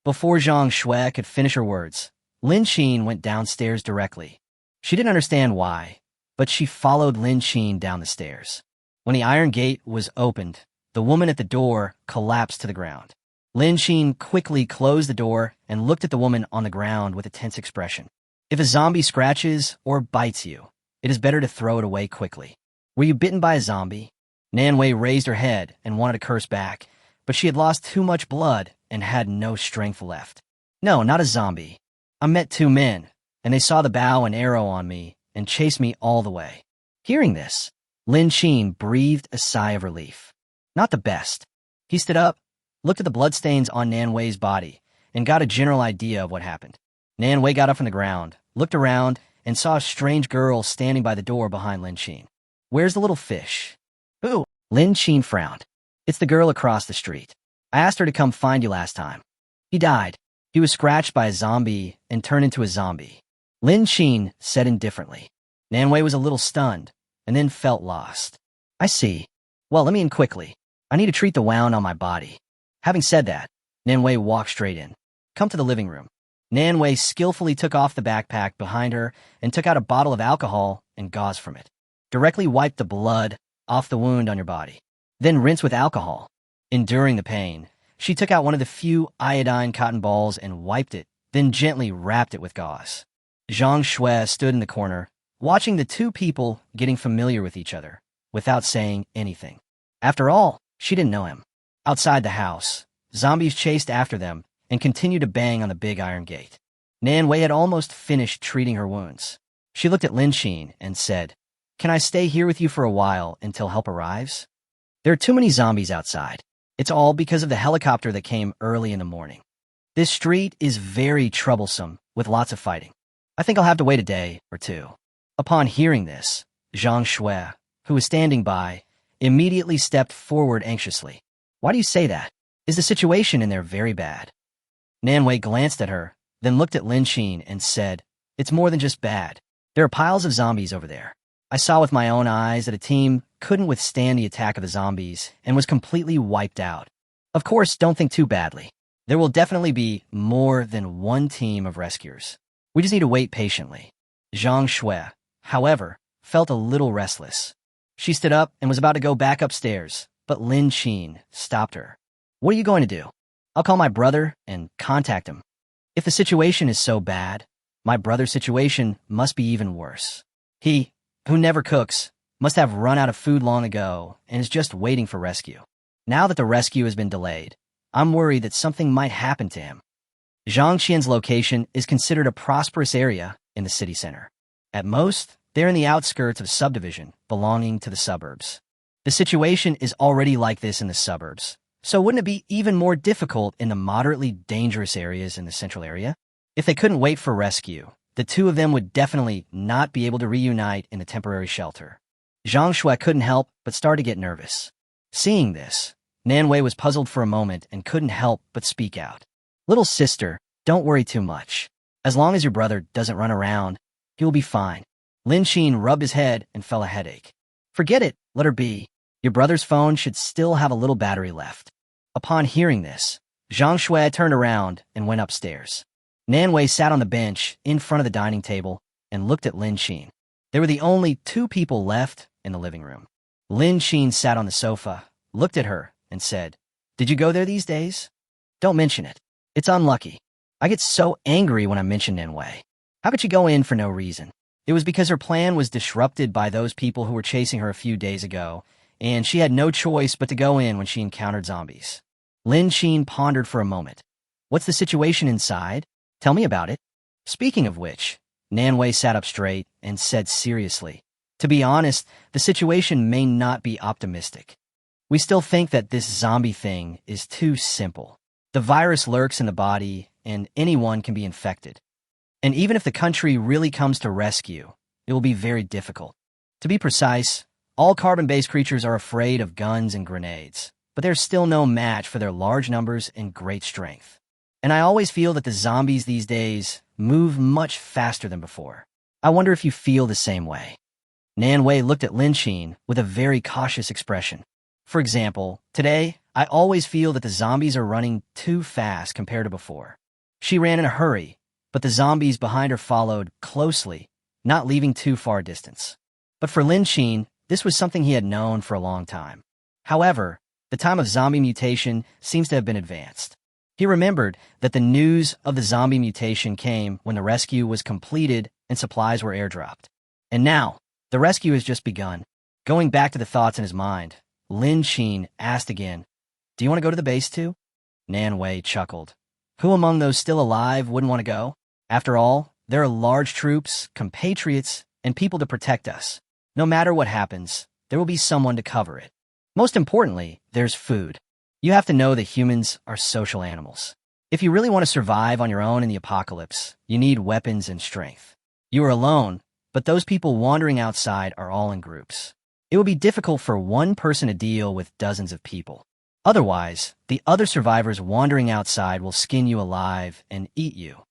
Before Zhang Shui could finish her words, Lin Qin went downstairs directly. She didn't understand why, but she followed Lin Qin down the stairs. When the iron gate was opened, the woman at the door collapsed to the ground. Lin Qin quickly closed the door and looked at the woman on the ground with a tense expression. If a zombie scratches or bites you, it is better to throw it away quickly. Were you bitten by a zombie? Nanwei raised her head and wanted to curse back, but she had lost too much blood and had no strength left. No, not a zombie. I met two men, and they saw the bow and arrow on me and chased me all the way. Hearing this, Lin Qin breathed a sigh of relief. Not the best. He stood up, looked at the bloodstains on Nan Wei's body, and got a general idea of what happened. Nan Wei got up from the ground, looked around, and saw a strange girl standing by the door behind Lin Qin. Where's the little fish? Who? Lin Qin frowned. It's the girl across the street. I asked her to come find you last time. He died. He was scratched by a zombie and turned into a zombie. Lin Qin said indifferently. Nan Wei was a little stunned, and then felt lost. I see. Well, let me in quickly. I need to treat the wound on my body. Having said that, Nan Wei walked straight in. Come to the living room. Nan Wei skillfully took off the backpack behind her and took out a bottle of alcohol and gauze from it. Directly wipe the blood off the wound on your body. Then rinse with alcohol. Enduring the pain, she took out one of the few iodine cotton balls and wiped it, then gently wrapped it with gauze. Zhang Shui stood in the corner, watching the two people getting familiar with each other, without saying anything. After all, she didn't know him. Outside the house, zombies chased after them and continued to bang on the big iron gate. Nan Wei had almost finished treating her wounds. She looked at Lin Qin and said, "Can I stay here with you for a while until help arrives? There are too many zombies outside. It's all because of the helicopter that came early in the morning. This street is very troublesome with lots of fighting. I think I'll have to wait a day or two." Upon hearing this, Zhang Shui, who was standing by, immediately stepped forward anxiously. "Why do you say that? Is the situation in there very bad?" Nan Wei glanced at her, then looked at Lin Qin and said, "It's more than just bad. There are piles of zombies over there. I saw with my own eyes that a team couldn't withstand the attack of the zombies and was completely wiped out. Of course, don't think too badly. There will definitely be more than one team of rescuers. We just need to wait patiently." Zhang Shui, however, felt a little restless. She stood up and was about to go back upstairs, but Lin Qin stopped her. "What are you going to do?" "I'll call my brother and contact him. If the situation is so bad, my brother's situation must be even worse. He, who never cooks, must have run out of food long ago and is just waiting for rescue. Now that the rescue has been delayed, I'm worried that something might happen to him." Zhangqian's location is considered a prosperous area in the city center. At most, they're in the outskirts of a subdivision belonging to the suburbs. The situation is already like this in the suburbs, so wouldn't it be even more difficult in the moderately dangerous areas in the central area? If they couldn't wait for rescue, the two of them would definitely not be able to reunite in the temporary shelter. Zhang Shui couldn't help but start to get nervous. Seeing this, Nan Wei was puzzled for a moment and couldn't help but speak out. "Little sister, don't worry too much. As long as your brother doesn't run around, he will be fine." Lin Qin rubbed his head and felt a headache. "Forget it, let her be. Your brother's phone should still have a little battery left." Upon hearing this, Zhang Shui turned around and went upstairs. Nan Wei sat on the bench in front of the dining table and looked at Lin Qin. They were the only two people left in the living room. Lin Qin sat on the sofa, looked at her, and said, "Did you go there these days? Don't mention it. It's unlucky. I get so angry when I mention Nan Wei. How could she go in for no reason? It was because her plan was disrupted by those people who were chasing her a few days ago, and she had no choice but to go in when she encountered zombies." Lin Qin pondered for a moment. "What's the situation inside? Tell me about it." Speaking of which, Nan Wei sat up straight and said seriously, "To be honest, the situation may not be optimistic. We still think that this zombie thing is too simple. The virus lurks in the body, and anyone can be infected. And even if the country really comes to rescue, it will be very difficult. To be precise, all carbon-based creatures are afraid of guns and grenades, but there's still no match for their large numbers and great strength. And I always feel that the zombies these days move much faster than before. I wonder if you feel the same way." Nan Wei looked at Lin Qin with a very cautious expression. "For example, today, I always feel that the zombies are running too fast compared to before. She ran in a hurry, but the zombies behind her followed closely, not leaving too far a distance." But for Lin Qin, this was something he had known for a long time. However, the time of zombie mutation seems to have been advanced. He remembered that the news of the zombie mutation came when the rescue was completed and supplies were airdropped. And now, the rescue has just begun. Going back to the thoughts in his mind, Lin Qin asked again, "Do you want to go to the base too?" Nan Wei chuckled. Who among those still alive wouldn't want to go? After all, there are large troops, compatriots, and people to protect us. No matter what happens, there will be someone to cover it. Most importantly, there's food. You have to know that humans are social animals. If you really want to survive on your own in the apocalypse, you need weapons and strength. You are alone, but those people wandering outside are all in groups. It will be difficult for one person to deal with dozens of people. Otherwise, the other survivors wandering outside will skin you alive and eat you.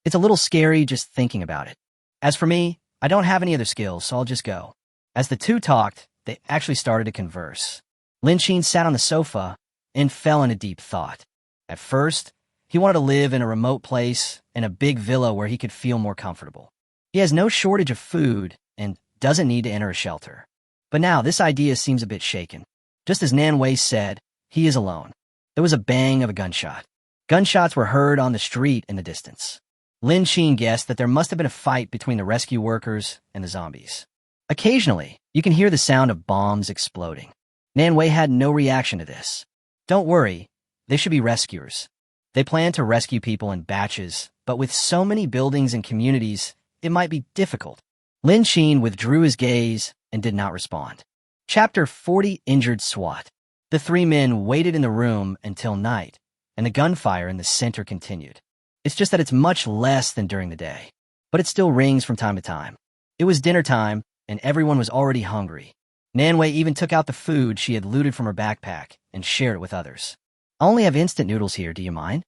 It's a little scary just thinking about it. As for me, I don't have any other skills, so I'll just go. As the two talked, they actually started to converse. Lin Xin sat on the sofa and fell into deep thought. At first, he wanted to live in a remote place in a big villa where he could feel more comfortable. He has no shortage of food and doesn't need to enter a shelter. But now this idea seems a bit shaken. Just as Nan Wei said, he is alone. There was a bang of a gunshot. Gunshots were heard on the street in the distance. Lin Xin guessed that there must have been a fight between the rescue workers and the zombies. Occasionally, you can hear the sound of bombs exploding. Nan Wei had no reaction to this. Don't worry, they should be rescuers. They plan to rescue people in batches, but with so many buildings and communities, it might be difficult. Lin Xin withdrew his gaze and did not respond. Chapter 40 Injured SWAT. The three men waited in the room until night, and the gunfire in the center continued. It's just that it's much less than during the day, but it still rings from time to time. It was dinner time, and everyone was already hungry. Nan Wei even took out the food she had looted from her backpack and shared it with others. I only have instant noodles here, do you mind?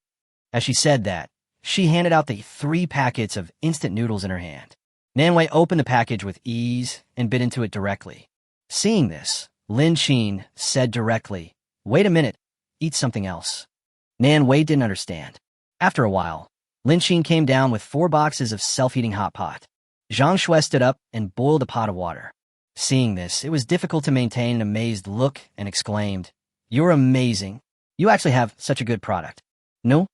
As she said that, she handed out the 3 packets of instant noodles in her hand. Nan Wei opened the package with ease and bit into it directly. Seeing this, Lin Xin said directly, "Wait a minute, eat something else." Nan Wei didn't understand. After a while, Lin Xin came down with 4 boxes of self-heating hot pot. Zhang Shui stood up and boiled a pot of water. Seeing this, it was difficult to maintain an amazed look and exclaimed, "You're amazing. You actually have such a good product." No.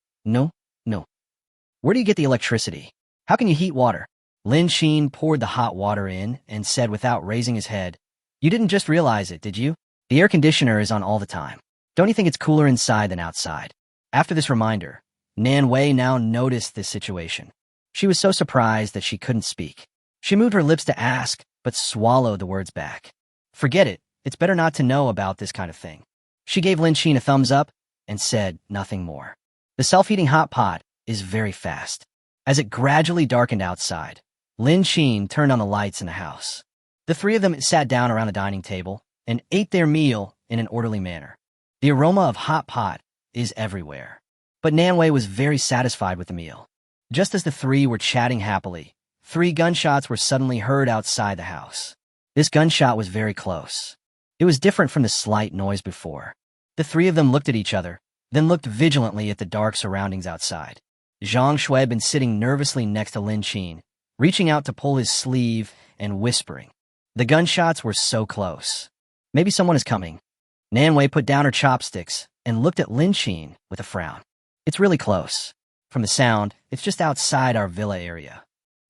Where do you get the electricity? How can you heat water? Lin Xin poured the hot water in and said without raising his head, "You didn't just realize it, did you? The air conditioner is on all the time. Don't you think it's cooler inside than outside?" After this reminder, Nan Wei now noticed this situation. She was so surprised that she couldn't speak. She moved her lips to ask, but swallowed the words back. Forget it. It's better not to know about this kind of thing. She gave Lin Xin a thumbs up and said nothing more. The self-heating hot pot is very fast. As it gradually darkened outside, Lin Xin turned on the lights in the house. The 3 of them sat down around the dining table and ate their meal in an orderly manner. The aroma of hot pot is everywhere. But Nan Wei was very satisfied with the meal. Just as the 3 were chatting happily, 3 gunshots were suddenly heard outside the house. This gunshot was very close. It was different from the slight noise before. The 3 of them looked at each other, then looked vigilantly at the dark surroundings outside. Zhang Shui had been sitting nervously next to Lin Xin, reaching out to pull his sleeve and whispering. The gunshots were so close. Maybe someone is coming. Nan Wei put down her chopsticks and looked at Lin Xin with a frown. It's really close. From the sound, it's just outside our villa area.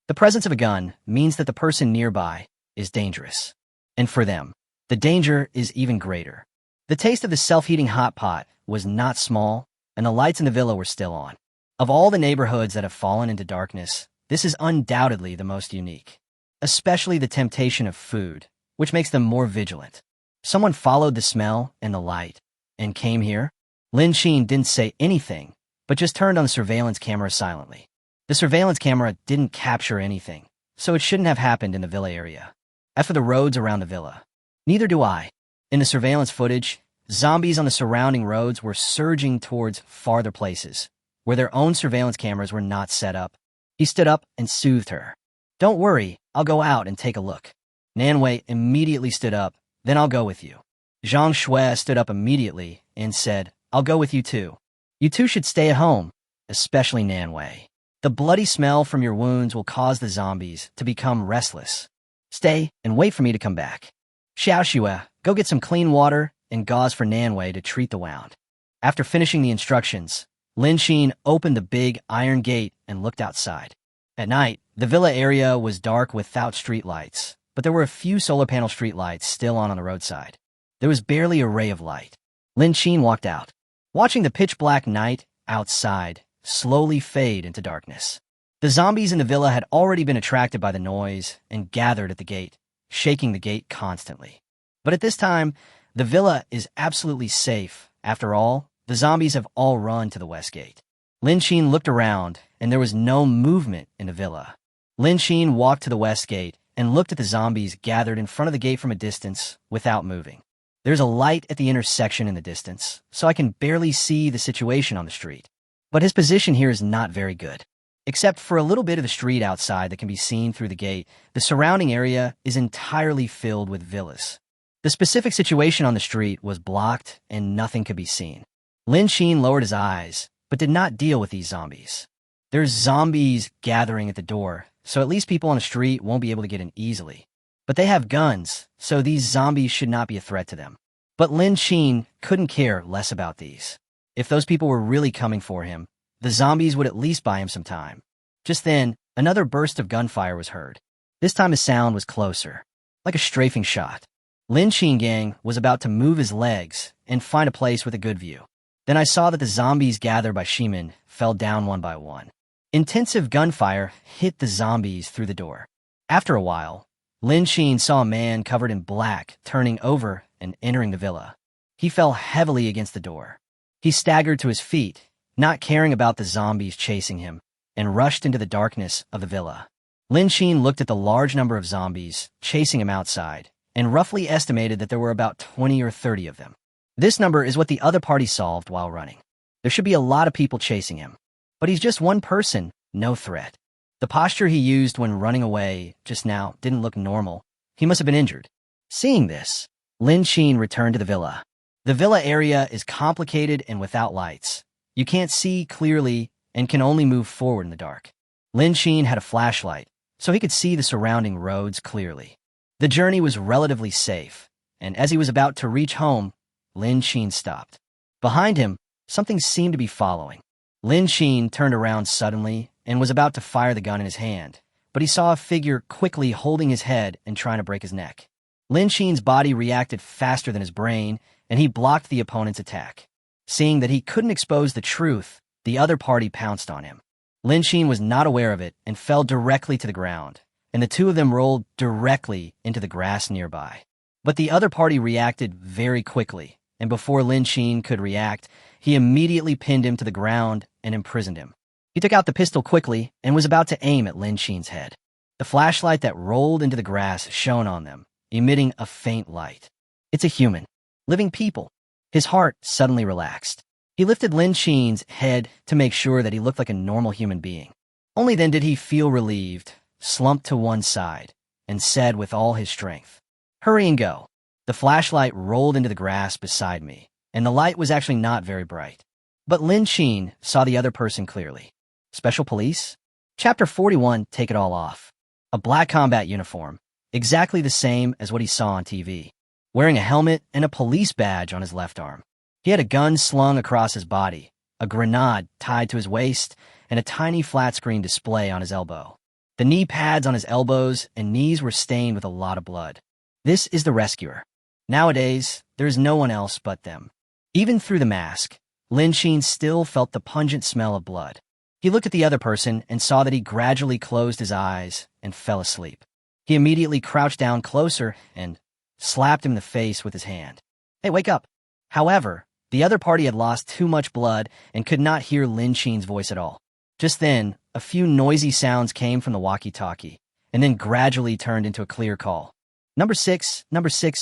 The presence of a gun means that the person nearby is dangerous. And for them, the danger is even greater. The taste of the self-heating hot pot was not small, and the lights in the villa were still on. Of all the neighborhoods that have fallen into darkness, this is undoubtedly the most unique. Especially the temptation of food, which makes them more vigilant. Someone followed the smell and the light, and came here. Lin Xin didn't say anything, but just turned on the surveillance camera silently. The surveillance camera didn't capture anything, so it shouldn't have happened in the villa area. As for the roads around the villa, neither do I. In the surveillance footage, zombies on the surrounding roads were surging towards farther places, where their own surveillance cameras were not set up. He stood up and soothed her. "Don't worry, I'll go out and take a look." Nan Wei immediately stood up. "Then I'll go with you." Zhang Shui stood up immediately and said, "I'll go with you too. You two should stay at home, especially Nan Wei. The bloody smell from your wounds will cause the zombies to become restless. Stay and wait for me to come back." Xiao Xue, go get some clean water and gauze for Nan Wei to treat the wound. After finishing the instructions, Lin Xin opened the big iron gate and looked outside. At night, the villa area was dark without street lights, but there were a few solar panel street lights still on the roadside. There was barely a ray of light. Lin Xin walked out, watching the pitch-black night outside slowly fade into darkness. The zombies in the villa had already been attracted by the noise and gathered at the gate, shaking the gate constantly. But at this time, the villa is absolutely safe. After all, the zombies have all run to the west gate. Lin Xin looked around, and there was no movement in the villa. Lin Xin walked to the west gate and looked at the zombies gathered in front of the gate from a distance without moving. There's a light at the intersection in the distance, so I can barely see the situation on the street. But his position here is not very good. Except for a little bit of the street outside that can be seen through the gate, the surrounding area is entirely filled with villas. The specific situation on the street was blocked and nothing could be seen. Lin Xin lowered his eyes, but did not deal with these zombies. There's zombies gathering at the door, so at least people on the street won't be able to get in easily. But they have guns, so these zombies should not be a threat to them. But Lin Xin couldn't care less about these. If those people were really coming for him, the zombies would at least buy him some time. Just then, another burst of gunfire was heard. This time the sound was closer, like a strafing shot. Lin Xin Gang was about to move his legs and find a place with a good view. Then I saw that the zombies gathered by Shimin fell down one by one. Intensive gunfire hit the zombies through the door. After a while, Lin Xin saw a man covered in black turning over and entering the villa. He fell heavily against the door. He staggered to his feet, not caring about the zombies chasing him, and rushed into the darkness of the villa. Lin Xin looked at the large number of zombies chasing him outside, and roughly estimated that there were about 20 or 30 of them. This number is what the other party solved while running. There should be a lot of people chasing him. But he's just one person, no threat. The posture he used when running away just now didn't look normal. He must have been injured. Seeing this, Lin Xin returned to the villa. The villa area is complicated and without lights. You can't see clearly and can only move forward in the dark. Lin Xin had a flashlight, so he could see the surrounding roads clearly. The journey was relatively safe, and as he was about to reach home, Lin Xin stopped. Behind him, something seemed to be following. Lin Xin turned around suddenly and was about to fire the gun in his hand, but he saw a figure quickly holding his head and trying to break his neck. Lin Xin's body reacted faster than his brain, and he blocked the opponent's attack. Seeing that he couldn't expose the truth, the other party pounced on him. Lin Xin was not aware of it and fell directly to the ground, and the two of them rolled directly into the grass nearby. But the other party reacted very quickly, and before Lin Xin could react, he immediately pinned him to the ground and imprisoned him. He took out the pistol quickly and was about to aim at Lin Xin's head. The flashlight that rolled into the grass shone on them, emitting a faint light. It's a human. Living people. His heart suddenly relaxed. He lifted Lin Xin's head to make sure that he looked like a normal human being. Only then did he feel relieved, slumped to one side, and said with all his strength, "Hurry and go." The flashlight rolled into the grass beside me, and the light was actually not very bright. But Lin Xin saw the other person clearly. Special Police? Chapter 41, Take It All Off. A black combat uniform, exactly the same as what he saw on TV. Wearing a helmet and a police badge on his left arm. He had a gun slung across his body, a grenade tied to his waist, and a tiny flat-screen display on his elbow. The knee pads on his elbows and knees were stained with a lot of blood. This is the rescuer. Nowadays, there is no one else but them. Even through the mask, Lin Xin still felt the pungent smell of blood. He looked at the other person and saw that he gradually closed his eyes and fell asleep. He immediately crouched down closer and slapped him in the face with his hand. "Hey, wake up." However, the other party had lost too much blood and could not hear Lin Xin's voice at all. Just then, a few noisy sounds came from the walkie-talkie, and then gradually turned into a clear call. Number 6,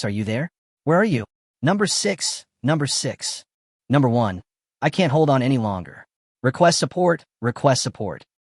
are you there? Where are you? Number 6. Number 1, I can't hold on any longer. Request support.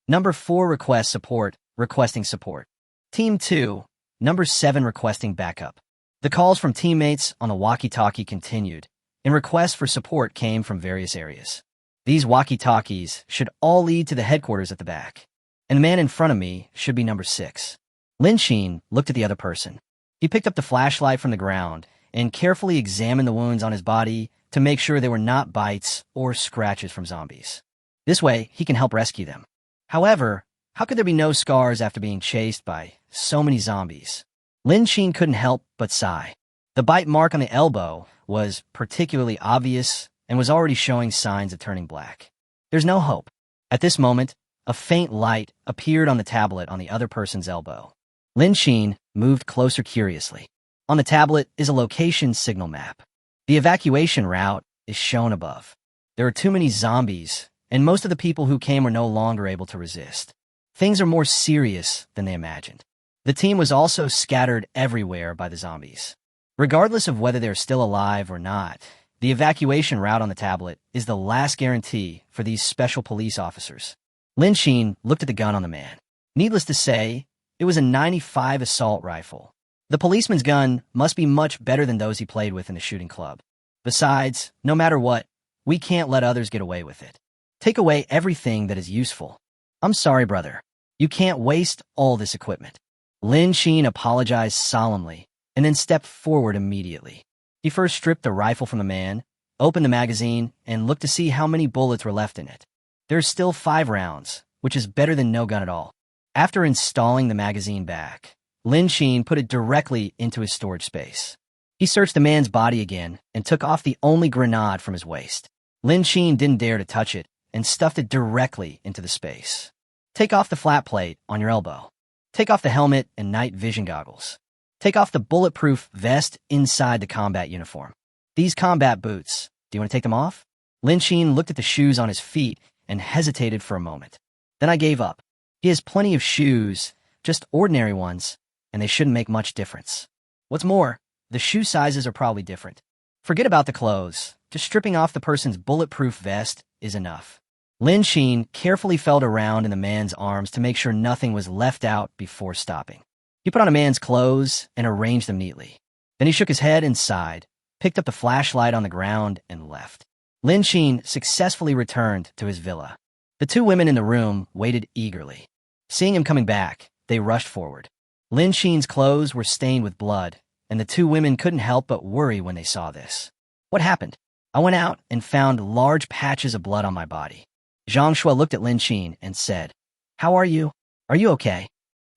Number 4, request support, requesting support. Team 2, number 7 requesting backup. The calls from teammates on the walkie-talkie continued, and requests for support came from various areas. These walkie-talkies should all lead to the headquarters at the back, and the man in front of me should be number 6. Lin Xin looked at the other person. He picked up the flashlight from the ground and carefully examined the wounds on his body to make sure they were not bites or scratches from zombies. This way, he can help rescue them. However, how could there be no scars after being chased by so many zombies? Lin Xin couldn't help but sigh. The bite mark on the elbow was particularly obvious and was already showing signs of turning black. There's no hope. At this moment, A faint light appeared on the tablet on the other person's elbow. Lin Xin moved closer curiously. On the tablet is a location signal map. The evacuation route is shown above. There are too many zombies, and most of the people who came were no longer able to resist. Things are more serious than they imagined. The team was also scattered everywhere by the zombies. Regardless of whether they're still alive or not, the evacuation route on the tablet is the last guarantee for these special police officers. Lin Xin looked at the gun on the man. Needless to say, it was a 95 assault rifle. The policeman's gun must be much better than those he played with in the shooting club. Besides, no matter what, we can't let others get away with it. Take away everything that is useful. I'm sorry, brother. You can't waste all this equipment. Lin Xin apologized solemnly and then stepped forward immediately. He first stripped the rifle from the man, opened the magazine, and looked to see how many bullets were left in it. There's still 5 rounds, which is better than no gun at all. After installing the magazine back, Lin Xin put it directly into his storage space. He searched the man's body again and took off the only grenade from his waist. Lin Xin didn't dare to touch it and stuffed it directly into the space. Take off the flat plate on your elbow. Take off the helmet and night vision goggles. Take off the bulletproof vest inside the combat uniform. These combat boots, do you want to take them off? Lin Xin looked at the shoes on his feet and hesitated for a moment. Then I gave up. He has plenty of shoes, just ordinary ones, and they shouldn't make much difference. What's more, the shoe sizes are probably different. Forget about the clothes. Just stripping off the person's bulletproof vest is enough. Lin Xin carefully felt around in the man's arms to make sure nothing was left out before stopping. He put on a man's clothes and arranged them neatly. Then he shook his head and sighed, picked up the flashlight on the ground, and left. Lin Xin successfully returned to his villa. The 2 women in the room waited eagerly. Seeing him coming back, they rushed forward. Lin Xin's clothes were stained with blood, and the 2 women couldn't help but worry when they saw this. What happened? I went out and found large patches of blood on my body. Zhang Shuai looked at Lin Xin and said, "How are you? Are you okay?"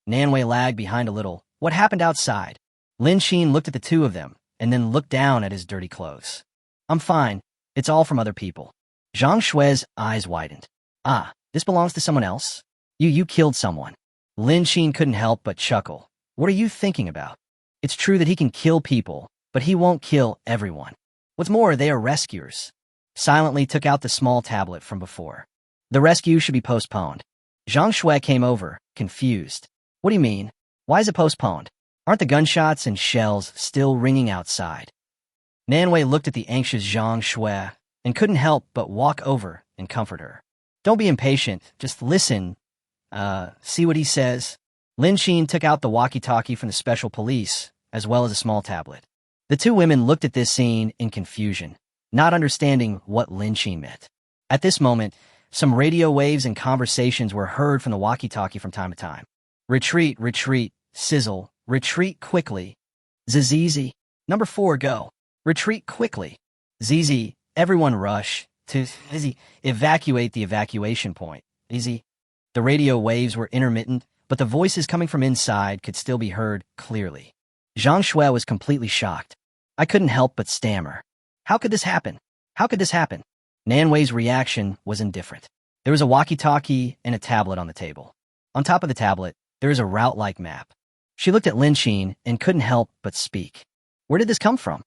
Nanwei lagged behind a little. What happened outside? Lin Xin looked at the 2 of them and then looked down at his dirty clothes. I'm fine. It's all from other people. Zhang Shui's eyes widened. Ah, this belongs to someone else? You killed someone. Lin Xin couldn't help but chuckle. What are you thinking about? It's true that he can kill people, but he won't kill everyone. What's more, they are rescuers. Silently took out the small tablet from before. The rescue should be postponed. Zhang Shuai came over, confused. What do you mean? Why is it postponed? Aren't the gunshots and shells still ringing outside? Nanwei looked at the anxious Zhang Shuai and couldn't help but walk over and comfort her. Don't be impatient, just listen. See what he says? Lin Xin took out the walkie-talkie from the special police, as well as a small tablet. The 2 women looked at this scene in confusion, not understanding what Lin Xin meant. At this moment, some radio waves and conversations were heard from the walkie-talkie from time to time. Retreat, retreat, sizzle, retreat quickly. ZZZ. Number 4, go. Retreat quickly. ZZ, everyone rush to evacuate the evacuation point. Easy. The radio waves were intermittent, but the voices coming from inside could still be heard clearly. Zhang Shuai was completely shocked. I couldn't help but stammer. How could this happen? How could this happen? Nanwei's reaction was indifferent. There was a walkie-talkie and a tablet on the table. On top of the tablet, there is a route-like map. She looked at Lin Xin and couldn't help but speak. Where did this come from?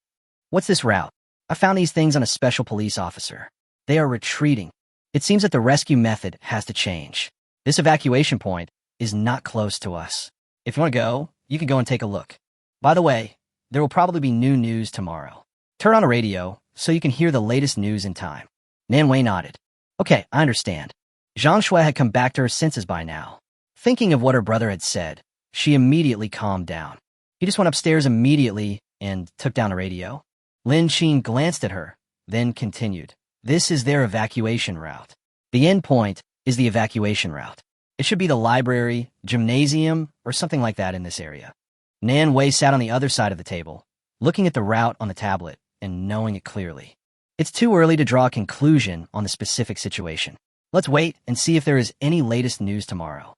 What's this route? I found these things on a special police officer. They are retreating. It seems that the rescue method has to change. This evacuation point is not close to us. If you want to go, you can go and take a look. By the way, there will probably be new news tomorrow. Turn on a radio so you can hear the latest news in time. Nanwei nodded. Okay, I understand. Zhang Shuai had come back to her senses by now. Thinking of what her brother had said, she immediately calmed down. He just went upstairs immediately and took down a radio. Lin Xin glanced at her, then continued. This is their evacuation route. The end point is the evacuation route. It should be the library, gymnasium, or something like that in this area. Nanwei sat on the other side of the table, looking at the route on the tablet and knowing it clearly. It's too early to draw a conclusion on the specific situation. Let's wait and see if there is any latest news tomorrow.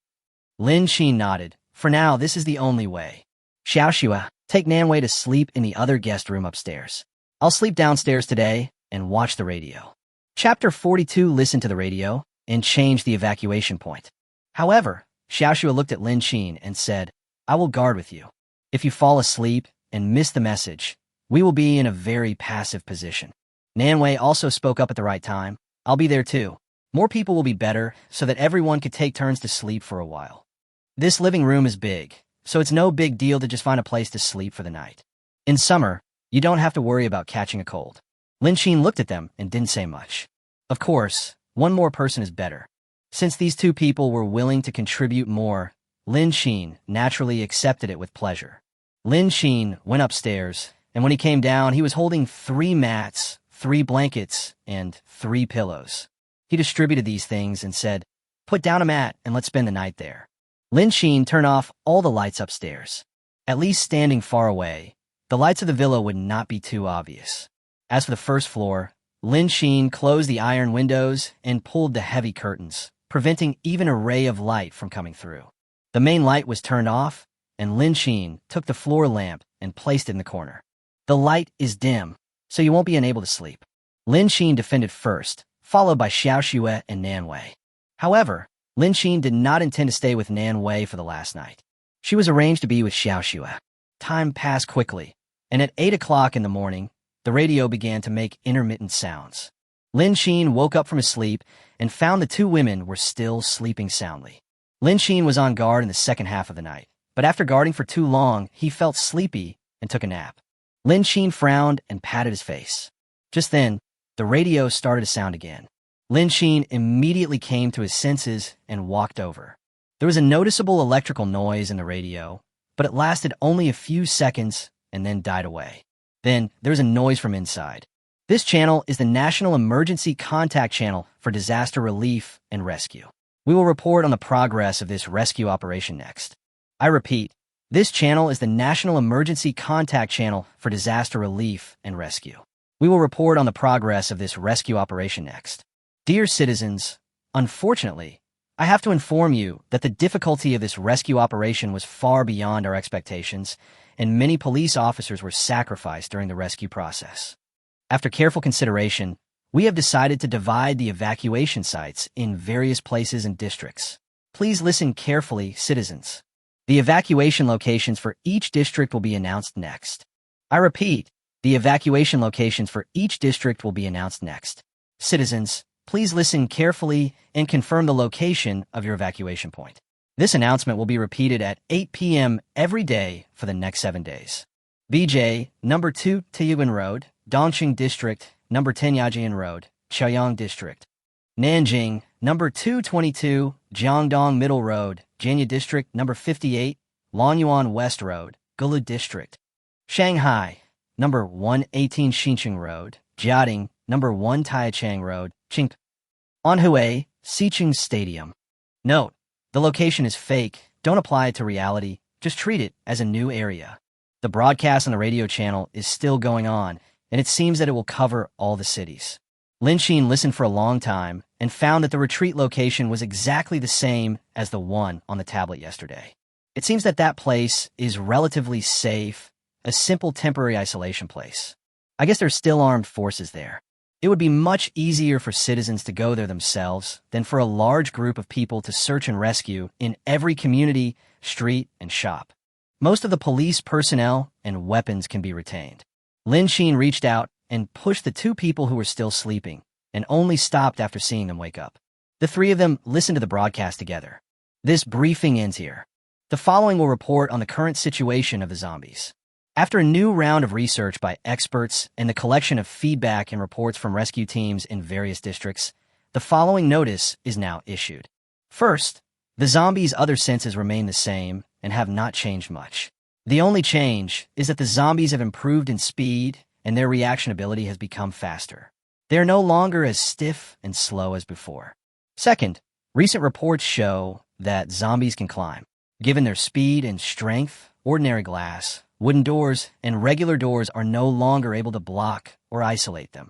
Lin Xin nodded. For now, this is the only way. Xiaoxua, take Nanwei to sleep in the other guest room upstairs. I'll sleep downstairs today and watch the radio. Chapter 42. Listen to the radio and change the evacuation point. However, Xiaoxua looked at Lin Qin and said, I will guard with you. If you fall asleep and miss the message, we will be in a very passive position. Nanwei also spoke up at the right time. I'll be there too. More people will be better so that everyone could take turns to sleep for a while. This living room is big, so it's no big deal to just find a place to sleep for the night. In summer, you don't have to worry about catching a cold. Lin Qin looked at them and didn't say much. Of course, one more person is better. Since these two people were willing to contribute more, Lin Qin naturally accepted it with pleasure. Lin Qin went upstairs, and when he came down, he was holding 3 mats, 3 blankets, and 3 pillows. He distributed these things and said, put down a mat and let's spend the night there. Lin Qin turned off all the lights upstairs. At least standing far away, the lights of the villa would not be too obvious. As for the first floor, Lin Qin closed the iron windows and pulled the heavy curtains, preventing even a ray of light from coming through. The main light was turned off, and Lin Qin took the floor lamp and placed it in the corner. The light is dim, so you won't be unable to sleep. Lin Qin defended first, followed by Xiaoxue and Nanwei. However, Lin Qin did not intend to stay with Nanwei for the last night. She was arranged to be with Xiaoxue. Time passed quickly, and at 8 o'clock in the morning, the radio began to make intermittent sounds. Lin Qin woke up from his sleep and found the 2 women were still sleeping soundly. Lin Qin was on guard in the second half of the night, but after guarding for too long, he felt sleepy and took a nap. Lin Qin frowned and patted his face. Just then, the radio started to sound again. Lin Qin immediately came to his senses and walked over. There was a noticeable electrical noise in the radio, but it lasted only a few seconds and then died away. Then, there was a noise from inside. This channel is the National Emergency Contact Channel for Disaster Relief and Rescue. We will report on the progress of this rescue operation next. I repeat, this channel is the National Emergency Contact Channel for Disaster Relief and Rescue. We will report on the progress of this rescue operation next. Dear citizens, unfortunately, I have to inform you that the difficulty of this rescue operation was far beyond our expectations, and many police officers were sacrificed during the rescue process. After careful consideration, we have decided to divide the evacuation sites in various places and districts. Please listen carefully, citizens. The evacuation locations for each district will be announced next. I repeat, the evacuation locations for each district will be announced next. Citizens, please listen carefully and confirm the location of your evacuation point. This announcement will be repeated at 8 p.m. every day for the next 7 days. BJ, number 2 Taiyuan Road, Dongqing District, number 10 Yajian Road, Chaoyang District. Nanjing, number 222, Jiangdong Middle Road, Jianya District, number 58, Lonyuan West Road, Gulu District. Shanghai, number 118 Xincheng Road, Jiading, number 1 Taichang Road, Qing. Anhui, Xicheng Stadium. Note, the location is fake. Don't apply it to reality. Just treat it as a new area. The broadcast on the radio channel is still going on, and it seems that it will cover all the cities. Lin Qin listened for a long time and found that the retreat location was exactly the same as the one on the tablet yesterday. It seems that that place is relatively safe, a simple temporary isolation place. I guess there's still armed forces there. It would be much easier for citizens to go there themselves than for a large group of people to search and rescue in every community, street, and shop. Most of the police personnel and weapons can be retained. Lin Qin reached out and pushed the 2 people who were still sleeping, and only stopped after seeing them wake up. The 3 of them listened to the broadcast together. This briefing ends here. The following will report on the current situation of the zombies. After a new round of research by experts and the collection of feedback and reports from rescue teams in various districts, the following notice is now issued. First, the zombies' other senses remain the same and have not changed much. The only change is that the zombies have improved in speed and their reaction ability has become faster. They are no longer as stiff and slow as before. Second, recent reports show that zombies can climb. Given their speed and strength, ordinary glass, wooden doors, and regular doors are no longer able to block or isolate them.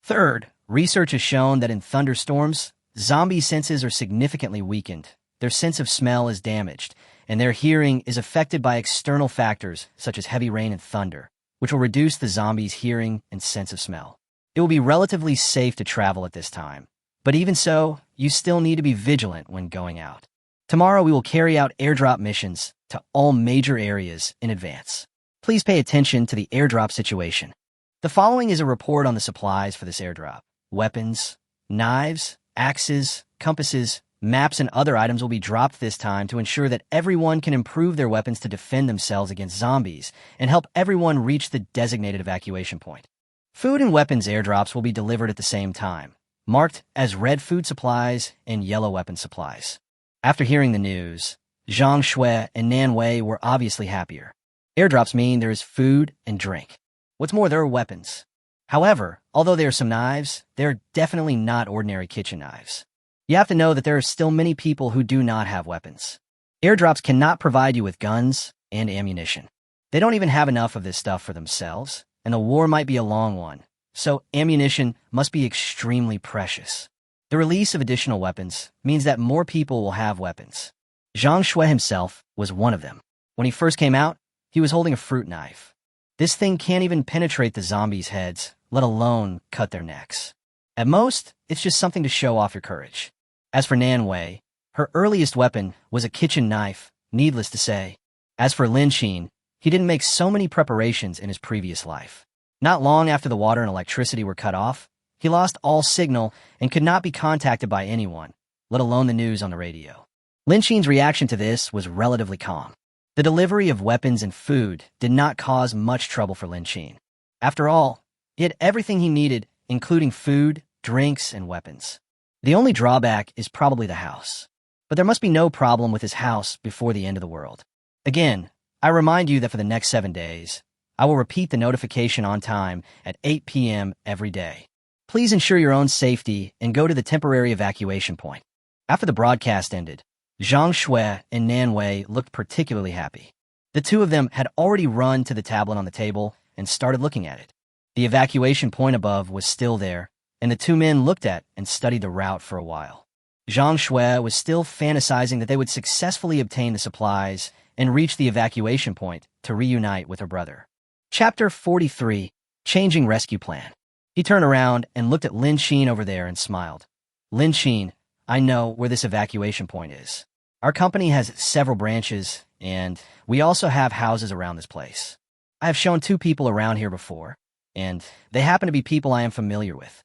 Third, research has shown that in thunderstorms, zombie senses are significantly weakened. Their sense of smell is damaged, and their hearing is affected by external factors such as heavy rain and thunder, which will reduce the zombies' hearing and sense of smell. It will be relatively safe to travel at this time, but even so, you still need to be vigilant when going out. Tomorrow we will carry out airdrop missions to all major areas in advance. Please pay attention to the airdrop situation. The following is a report on the supplies for this airdrop. Weapons, knives, axes, compasses, maps, and other items will be dropped this time to ensure that everyone can improve their weapons to defend themselves against zombies and help everyone reach the designated evacuation point. Food and weapons airdrops will be delivered at the same time, marked as red food supplies and yellow weapon supplies. After hearing the news, Zhang Shui and Nan Wei were obviously happier. Airdrops mean there is food and drink. What's more, there are weapons. However, although there are some knives, they're definitely not ordinary kitchen knives. You have to know that there are still many people who do not have weapons. Airdrops cannot provide you with guns and ammunition. They don't even have enough of this stuff for themselves, and the war might be a long one, so ammunition must be extremely precious. The release of additional weapons means that more people will have weapons. Zhang Shui himself was one of them. When he first came out, he was holding a fruit knife. This thing can't even penetrate the zombies' heads, let alone cut their necks. At most, it's just something to show off your courage. As for Nan Wei, her earliest weapon was a kitchen knife, needless to say. As for Lin Xin, he didn't make so many preparations in his previous life. Not long after the water and electricity were cut off, he lost all signal and could not be contacted by anyone, let alone the news on the radio. Lin Xin's reaction to this was relatively calm. The delivery of weapons and food did not cause much trouble for Lin Xin. After all, he had everything he needed, including food, drinks, and weapons. The only drawback is probably the house. But there must be no problem with his house before the end of the world. Again, I remind you that for the next 7 days, I will repeat the notification on time at 8 p.m. every day. Please ensure your own safety and go to the temporary evacuation point. After the broadcast ended, Zhang Shui and Nan Wei looked particularly happy. The two of them had already run to the tablet on the table and started looking at it. The evacuation point above was still there, and the two men looked at and studied the route for a while. Zhang Shui was still fantasizing that they would successfully obtain the supplies and reach the evacuation point to reunite with her brother. Chapter 43, Changing Rescue Plan. He turned around and looked at Lin Xin over there and smiled. Lin Xin, I know where this evacuation point is. Our company has several branches, and we also have houses around this place. I have shown 2 people around here before, and they happen to be people I am familiar with.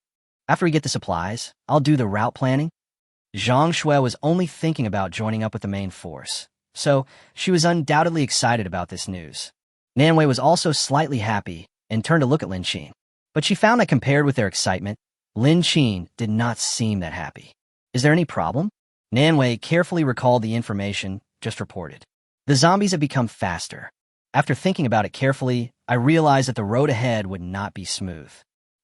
After we get the supplies, I'll do the route planning. Zhang Shui was only thinking about joining up with the main force, so she was undoubtedly excited about this news. Nan Wei was also slightly happy and turned to look at Lin Xin. But she found that compared with their excitement, Lin Xin did not seem that happy. Is there any problem? Nan Wei carefully recalled the information just reported. The zombies have become faster. After thinking about it carefully, I realized that the road ahead would not be smooth.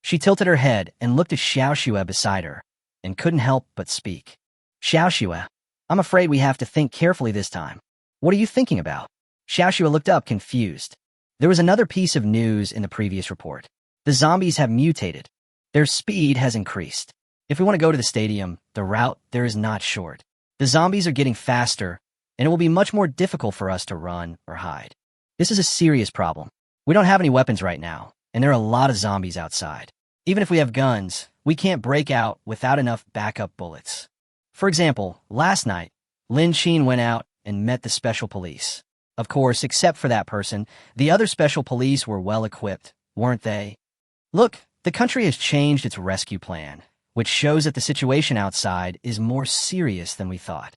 She tilted her head and looked at Xiao Xue beside her, and couldn't help but speak. Xiao Xue, I'm afraid we have to think carefully this time. What are you thinking about? Xiao Xue looked up, confused. There was another piece of news in the previous report. The zombies have mutated. Their speed has increased. If we want to go to the stadium, the route there is not short. The zombies are getting faster, and it will be much more difficult for us to run or hide. This is a serious problem. We don't have any weapons right now, and there are a lot of zombies outside. Even if we have guns, we can't break out without enough backup bullets. For example, last night, Lin Xin went out and met the special police. Of course, except for that person, the other special police were well equipped, weren't they? Look, the country has changed its rescue plan, which shows that the situation outside is more serious than we thought.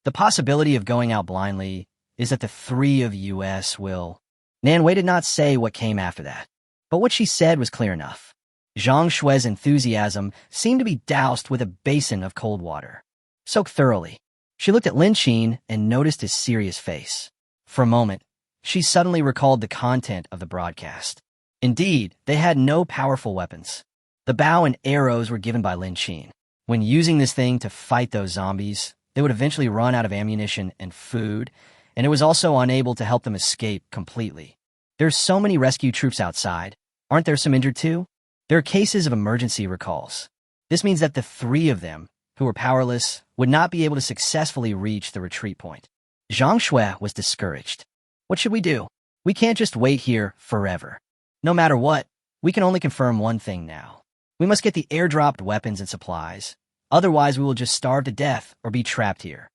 The possibility of going out blindly is that the 3 of U.S. will... Nan Wei did not say what came after that, but what she said was clear enough. Zhang Shui's enthusiasm seemed to be doused with a basin of cold water. Soaked thoroughly, she looked at Lin Xin and noticed his serious face. For a moment, she suddenly recalled the content of the broadcast. Indeed, they had no powerful weapons. The bow and arrows were given by Lin Xin. When using this thing to fight those zombies, they would eventually run out of ammunition and food, and it was also unable to help them escape completely. There's so many rescue troops outside. Aren't there some injured too? There are cases of emergency recalls. This means that the 3 of them, who were powerless, would not be able to successfully reach the retreat point. Zhang Shui was discouraged. What should we do? We can't just wait here forever. No matter what, we can only confirm one thing now. We must get the airdropped weapons and supplies. Otherwise, we will just starve to death or be trapped here.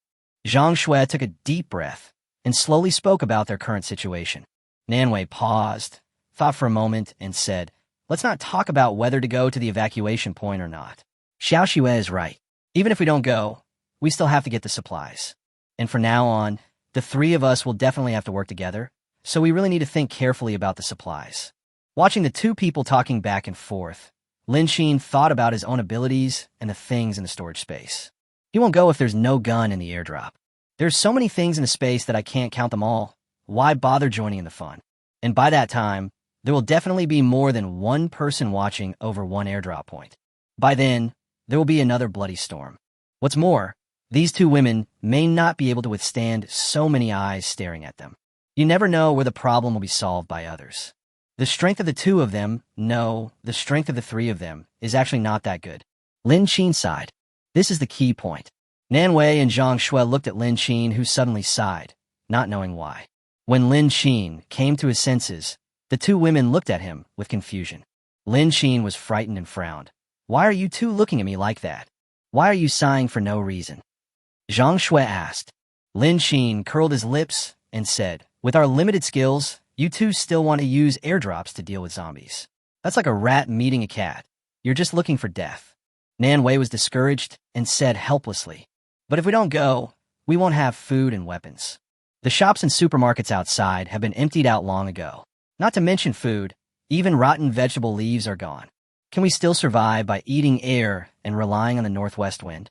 Zhang Shui took a deep breath and slowly spoke about their current situation. Nanwei paused, thought for a moment, and said, "Let's not talk about whether to go to the evacuation point or not. Xiao Xue is right. Even if we don't go, we still have to get the supplies. And from now on, the three of us will definitely have to work together, so we really need to think carefully about the supplies." Watching the two people talking back and forth, Lin Xin thought about his own abilities and the things in the storage space. He won't go if there's no gun in the airdrop. There's so many things in the space that I can't count them all. Why bother joining in the fun? And by that time, there will definitely be more than one person watching over one airdrop point. By then, there will be another bloody storm. What's more, these two women may not be able to withstand so many eyes staring at them. You never know where the problem will be solved by others. The strength of the two of them, no, the strength of the three of them, is actually not that good. Lin Xin sighed. This is the key point. Nanwei and Zhang Shui looked at Lin Xin, who suddenly sighed, not knowing why. When Lin Xin came to his senses, the two women looked at him with confusion. Lin Xin was frightened and frowned. "Why are you two looking at me like that? Why are you sighing for no reason?" Zhang Shui asked. Lin Xin curled his lips and said, "With our limited skills, you two still want to use airdrops to deal with zombies. That's like a rat meeting a cat. You're just looking for death." Nanwei was discouraged and said helplessly, "But if we don't go, we won't have food and weapons. The shops and supermarkets outside have been emptied out long ago. Not to mention food, even rotten vegetable leaves are gone. Can we still survive by eating air and relying on the northwest wind?"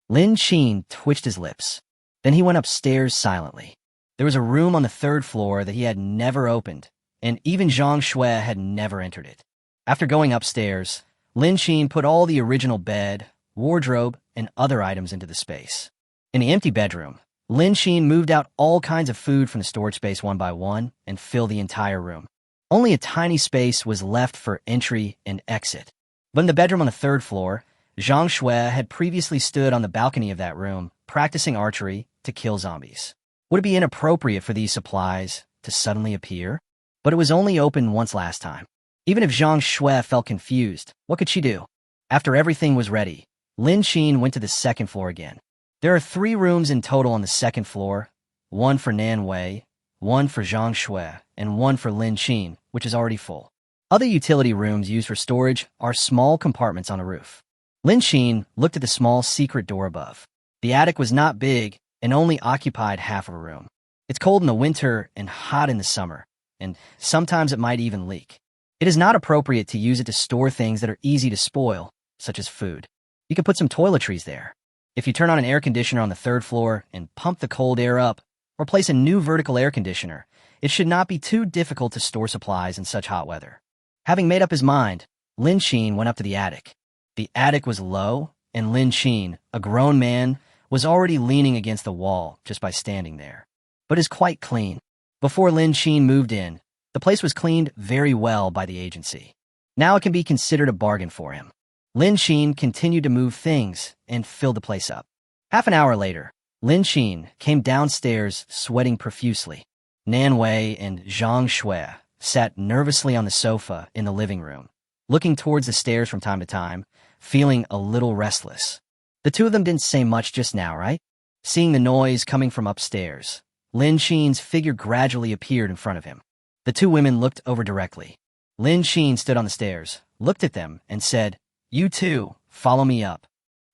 Lin Xin twitched his lips. Then he went upstairs silently. There was a room on the third floor that he had never opened, and even Zhang Shui had never entered it. After going upstairs, Lin Xin put all the original bed, wardrobe, and other items into the space. In the empty bedroom, Lin Xin moved out all kinds of food from the storage space one by one and filled the entire room. Only a tiny space was left for entry and exit. But in the bedroom on the third floor, Zhang Shui had previously stood on the balcony of that room, practicing archery to kill zombies. Would it be inappropriate for these supplies to suddenly appear? But it was only open once last time. Even if Zhang Shui felt confused, what could she do? After everything was ready, Lin Xin went to the second floor again. There are 3 rooms in total on the second floor, one for Nanwei, one for Zhang Shui, and one for Lin Xin, which is already full. Other utility rooms used for storage are small compartments on the roof. Lin Xin looked at the small secret door above. The attic was not big and only occupied half of a room. It's cold in the winter and hot in the summer, and sometimes it might even leak. It is not appropriate to use it to store things that are easy to spoil, such as food. You could put some toiletries there. If you turn on an air conditioner on the third floor and pump the cold air up, or place a new vertical air conditioner, it should not be too difficult to store supplies in such hot weather. Having made up his mind, Lin Xin went up to the attic. The attic was low, and Lin Xin, a grown man, was already leaning against the wall just by standing there. But is quite clean. Before Lin Xin moved in, the place was cleaned very well by the agency. Now it can be considered a bargain for him. Lin Xin continued to move things and fill the place up. Half an hour later, Lin Xin came downstairs sweating profusely. Nanwei and Zhang Shui sat nervously on the sofa in the living room, looking towards the stairs from time to time, feeling a little restless. The two of them didn't say much just now, right? Seeing the noise coming from upstairs, Lin Xin's figure gradually appeared in front of him. The two women looked over directly. Lin Xin stood on the stairs, looked at them, and said, "You two, follow me up."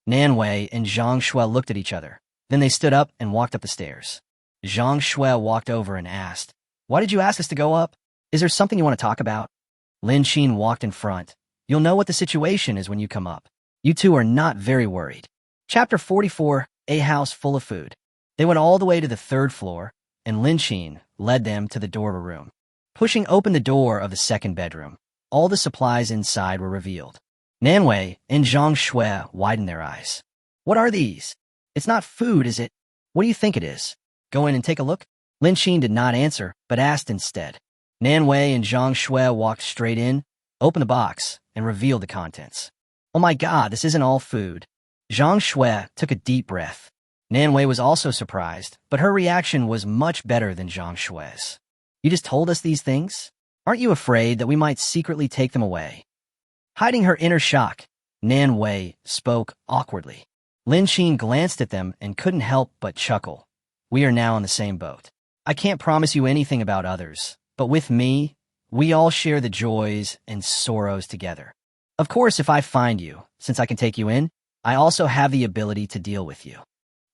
Nanwei and Zhang Shui looked at each other. Then they stood up and walked up the stairs. Zhang Shui walked over and asked, "Why did you ask us to go up? Is there something you want to talk about?" Lin Xin walked in front. "You'll know what the situation is when you come up. You two are not very worried." Chapter 44, A House Full of Food. They went all the way to the third floor, and Lin Xin led them to the door of a room. Pushing open the door of the second bedroom, all the supplies inside were revealed. Nanwei and Zhang Shui widened their eyes. "What are these? It's not food, is it? What do you think it is? Go in and take a look?" Lin Xin did not answer, but asked instead. Nanwei and Zhang Shui walked straight in, opened the box, and revealed the contents. "Oh my god, this isn't all food." Zhang Shui took a deep breath. Nanwei was also surprised, but her reaction was much better than Zhang Shui's. "You just told us these things? Aren't you afraid that we might secretly take them away?" Hiding her inner shock, Nanwei spoke awkwardly. Lin Xin glanced at them and couldn't help but chuckle. We are now in the same boat. I can't promise you anything about others, but with me, we all share the joys and sorrows together. Of course, if I find you, since I can take you in, I also have the ability to deal with you.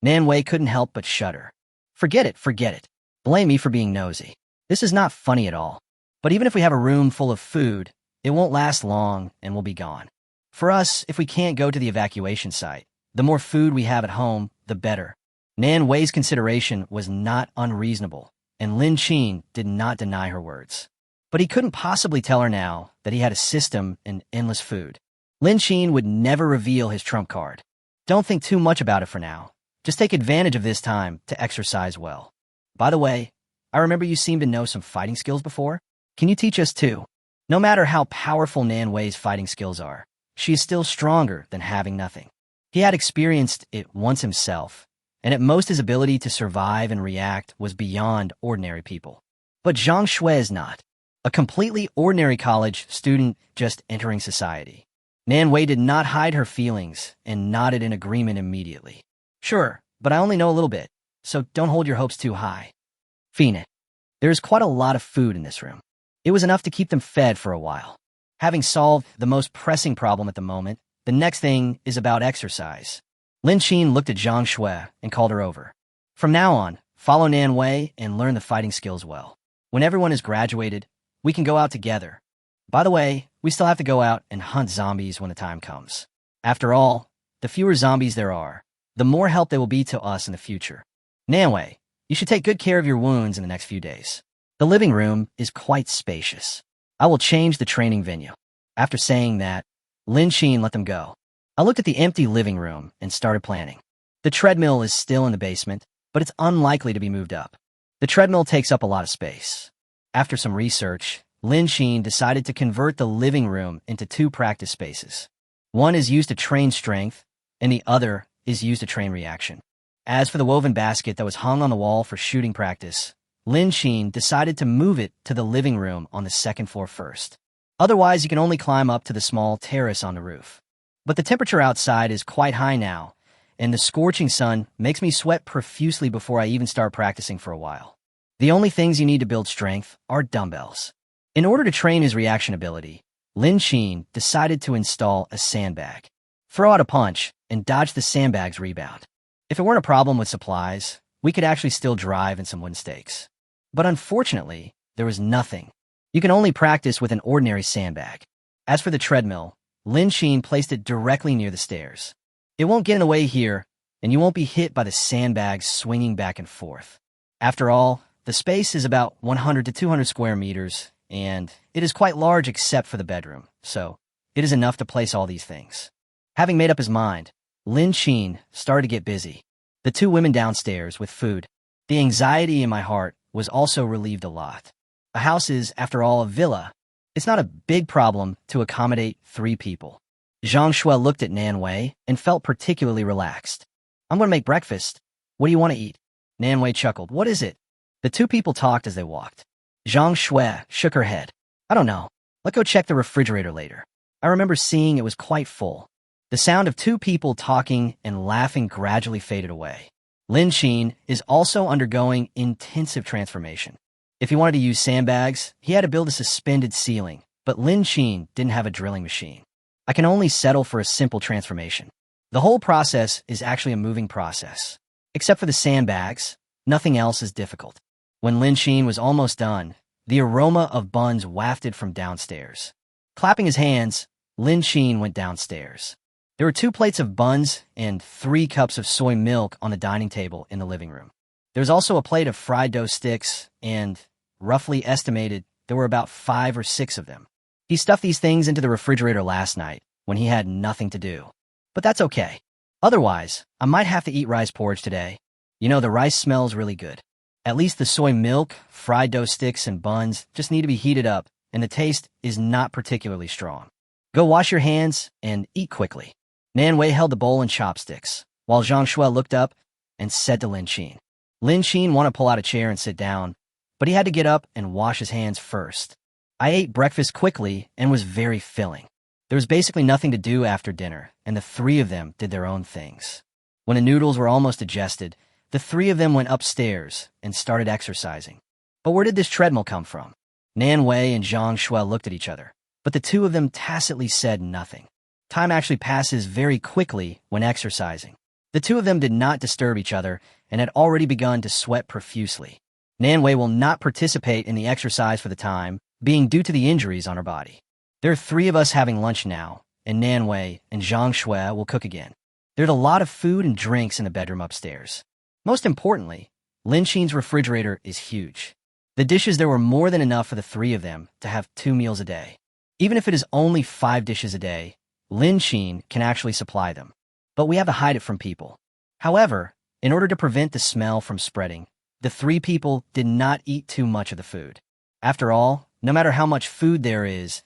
Nan Wei couldn't help but shudder. Forget it, forget it. Blame me for being nosy. This is not funny at all. But even if we have a room full of food, it won't last long and we'll be gone. For us, if we can't go to the evacuation site, the more food we have at home, the better. Nan Wei's consideration was not unreasonable, and Lin Xin did not deny her words. But he couldn't possibly tell her now that he had a system and endless food. Lin Xin would never reveal his trump card. Don't think too much about it for now. Just take advantage of this time to exercise well. By the way, I remember you seemed to know some fighting skills before. Can you teach us too? No matter how powerful Nan Wei's fighting skills are, she is still stronger than having nothing. He had experienced it once himself, and at most his ability to survive and react was beyond ordinary people. But Zhang Shui is not. A completely ordinary college student just entering society. Nan Wei did not hide her feelings and nodded in agreement immediately. Sure, but I only know a little bit, so don't hold your hopes too high. Phoenix, there is quite a lot of food in this room. It was enough to keep them fed for a while. Having solved the most pressing problem at the moment, the next thing is about exercise. Lin Xin looked at Zhang Shui and called her over. From now on, follow Nan Wei and learn the fighting skills well. When everyone has graduated, we can go out together. By the way, we still have to go out and hunt zombies when the time comes. After all, the fewer zombies there are, the more help they will be to us in the future. Nan Wei, you should take good care of your wounds in the next few days. The living room is quite spacious. I will change the training venue. After saying that, Lin Xin let them go. I looked at the empty living room and started planning. The treadmill is still in the basement, but it's unlikely to be moved up. The treadmill takes up a lot of space. After some research, Lin Xin decided to convert the living room into 2 practice spaces. One is used to train strength, and the other is used to train reaction. As for the woven basket that was hung on the wall for shooting practice, Lin Xin decided to move it to the living room on the 2nd floor first. Otherwise, you can only climb up to the small terrace on the roof. But the temperature outside is quite high now, and the scorching sun makes me sweat profusely before I even start practicing for a while. The only things you need to build strength are dumbbells. In order to train his reaction ability, Lin Xin decided to install a sandbag. Throw out a punch and dodge the sandbag's rebound. If it weren't a problem with supplies, we could actually still drive in some wooden stakes. But unfortunately, there was nothing. You can only practice with an ordinary sandbag. As for the treadmill, Lin Xin placed it directly near the stairs. It won't get in the way here, and you won't be hit by the sandbags swinging back and forth. After all, the space is about 100 to 200 square meters, and it is quite large except for the bedroom, so it is enough to place all these things. Having made up his mind, Lin Xin started to get busy. The 2 women downstairs with food. The anxiety in my heart was also relieved a lot. A house is, after all, a villa. It's not a big problem to accommodate 3 people. Zhang Shui looked at Nan Wei and felt particularly relaxed. I'm going to make breakfast. What do you want to eat? Nan Wei chuckled. What is it? The 2 people talked as they walked. Zhang Shui shook her head. I don't know. Let's go check the refrigerator later. I remember seeing it was quite full. The sound of 2 people talking and laughing gradually faded away. Lin Xin is also undergoing intensive transformation. If he wanted to use sandbags, he had to build a suspended ceiling, but Lin Xin didn't have a drilling machine. I can only settle for a simple transformation. The whole process is actually a moving process. Except for the sandbags, nothing else is difficult. When Lin Xin was almost done, the aroma of buns wafted from downstairs. Clapping his hands, Lin Xin went downstairs. There were 2 plates of buns and 3 cups of soy milk on the dining table in the living room. There was also a plate of fried dough sticks, and, roughly estimated, there were about 5 or 6 of them. He stuffed these things into the refrigerator last night when he had nothing to do. But that's okay. Otherwise, I might have to eat rice porridge today. You know, the rice smells really good. At least the soy milk, fried dough sticks, and buns just need to be heated up, and the taste is not particularly strong. Go wash your hands and eat quickly. Nan Wei held the bowl and chopsticks, while Zhang Shui looked up and said to Lin Xin. Lin Xin wanted to pull out a chair and sit down, but he had to get up and wash his hands first. I ate breakfast quickly and was very filling. There was basically nothing to do after dinner, and the 3 of them did their own things. When the noodles were almost digested, the three of them went upstairs and started exercising. But where did this treadmill come from? Nan Wei and Zhang Shui looked at each other, but the two of them tacitly said nothing. Time actually passes very quickly when exercising. The two of them did not disturb each other and had already begun to sweat profusely. Nan Wei will not participate in the exercise for the time, being due to the injuries on her body. There are three of us having lunch now, and Nan Wei and Zhang Shui will cook again. There's a lot of food and drinks in the bedroom upstairs. Most importantly, Lin Xin's refrigerator is huge. The dishes there were more than enough for the three of them to have 2 meals a day. Even if it is only 5 dishes a day, Lin Xin can actually supply them. But we have to hide it from people. However, in order to prevent the smell from spreading, the three people did not eat too much of the food. After all, no matter how much food there is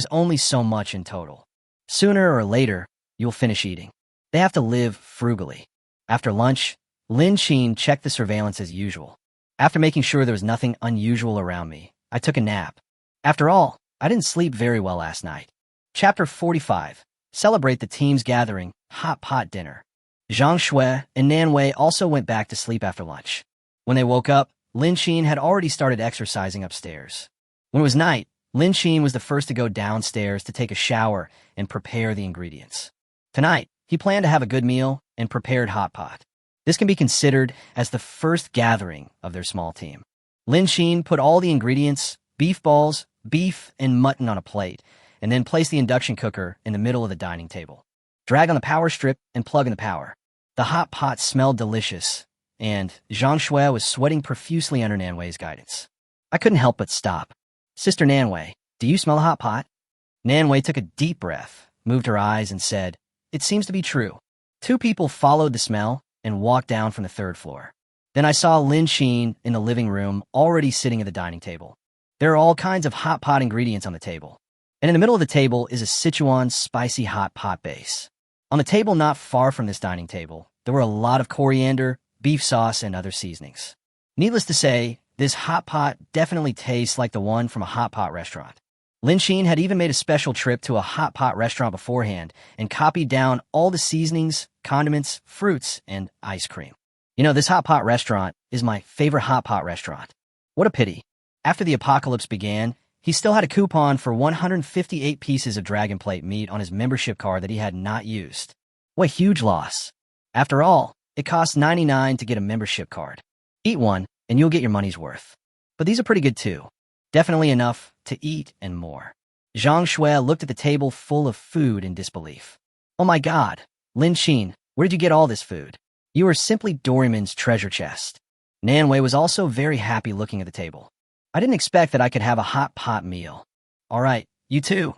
only so much in total. Sooner or later, you'll finish eating. They have to live frugally. After lunch, Lin Xin checked the surveillance as usual. After making sure there was nothing unusual around me, I took a nap. After all, I didn't sleep very well last night. Chapter 45. Celebrate the team's gathering, hot pot dinner. Zhang Shui and Nan Wei also went back to sleep after lunch. When they woke up, Lin Xin had already started exercising upstairs. When it was night, Lin Xin was the first to go downstairs to take a shower and prepare the ingredients. Tonight, he planned to have a good meal and prepared hot pot. This can be considered as the first gathering of their small team. Lin Xin put all the ingredients, beef balls, beef, and mutton on a plate, and then placed the induction cooker in the middle of the dining table. Drag on the power strip and plug in the power. The hot pot smelled delicious, and Zhang Shui was sweating profusely under Nan Wei's guidance. I couldn't help but stop. Sister Nan Wei, do you smell a hot pot? Nan Wei took a deep breath, moved her eyes, and said, "It seems to be true." 2 people followed the smell and walked down from the 3rd floor. Then I saw Lin Xin in the living room already sitting at the dining table. There are all kinds of hot pot ingredients on the table. And in the middle of the table is a Sichuan spicy hot pot base. On the table not far from this dining table, there were a lot of coriander, beef sauce, and other seasonings. Needless to say, this hot pot definitely tastes like the one from a hot pot restaurant. Lin Xin had even made a special trip to a hot pot restaurant beforehand and copied down all the seasonings, condiments, fruits, and ice cream. You know, this hot pot restaurant is my favorite hot pot restaurant. What a pity. After the apocalypse began, he still had a coupon for 158 pieces of Dragon Plate meat on his membership card that he had not used. What a huge loss. After all, it costs $99 to get a membership card. Eat one, and you'll get your money's worth. But these are pretty good too. Definitely enough to eat and more. Zhang Shui looked at the table full of food in disbelief. Oh my god, Lin Xin, where did you get all this food? You are simply Doraemon's treasure chest. Nan Wei was also very happy looking at the table. I didn't expect that I could have a hot pot meal. All right, you too.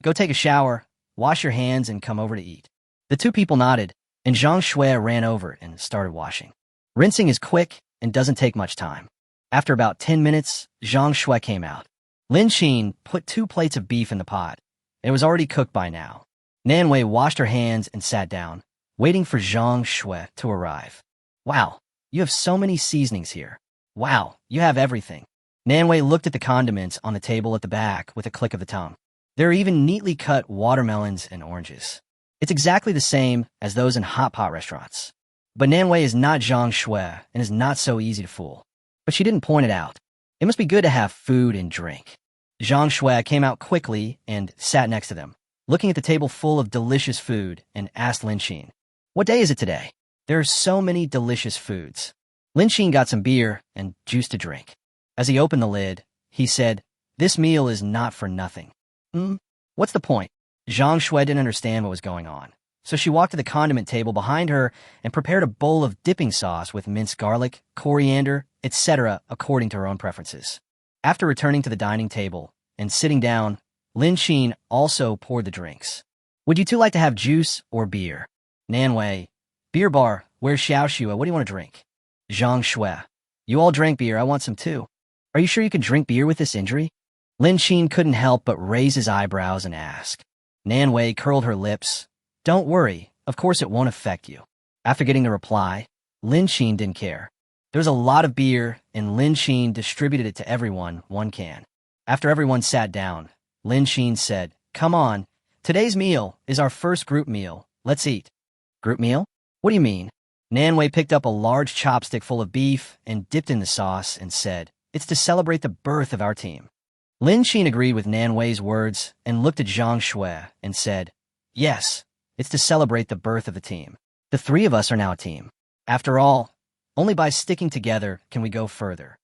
Go take a shower, wash your hands, and come over to eat. The 2 people nodded, and Zhang Shui ran over and started washing. Rinsing is quick and doesn't take much time. After about 10 minutes, Zhang Shui came out. Lin Xin put 2 plates of beef in the pot. It was already cooked by now. Nan Wei washed her hands and sat down, waiting for Zhang Shui to arrive. Wow, you have so many seasonings here. Wow, you have everything. Nan Wei looked at the condiments on the table at the back with a click of the tongue. There are even neatly cut watermelons and oranges. It's exactly the same as those in hot pot restaurants. But Nan Wei is not Zhang Shui and is not so easy to fool. But she didn't point it out. It must be good to have food and drink. Zhang Shui came out quickly and sat next to them, looking at the table full of delicious food, and asked Lin Xin, "What day is it today? There are so many delicious foods." Lin Xin got some beer and juice to drink. As he opened the lid, he said, "This meal is not for nothing." What's the point? Zhang Shui didn't understand what was going on. So she walked to the condiment table behind her and prepared a bowl of dipping sauce with minced garlic, coriander, etc. according to her own preferences. After returning to the dining table and sitting down, Lin Xin also poured the drinks. "Would you two like to have juice or beer?" Nan Wei, "Beer bar, where's Xiao Xue? What do you want to drink?" Zhang Shui, "You all drank beer, I want some too. Are you sure you can drink beer with this injury?" Lin Xin couldn't help but raise his eyebrows and ask. Nan Wei curled her lips. "Don't worry, of course it won't affect you." After getting the reply, Lin Xin didn't care. There was a lot of beer, and Lin Xin distributed it to everyone, 1 can. After everyone sat down, Lin Xin said, "Come on, today's meal is our first group meal. Let's eat." "Group meal? What do you mean?" Nanwei picked up a large chopstick full of beef and dipped in the sauce and said, "It's to celebrate the birth of our team." Lin Xin agreed with Nanwei's words and looked at Zhang Shui and said, "Yes, it's to celebrate the birth of the team. The three of us are now a team. After all, only by sticking together can we go further."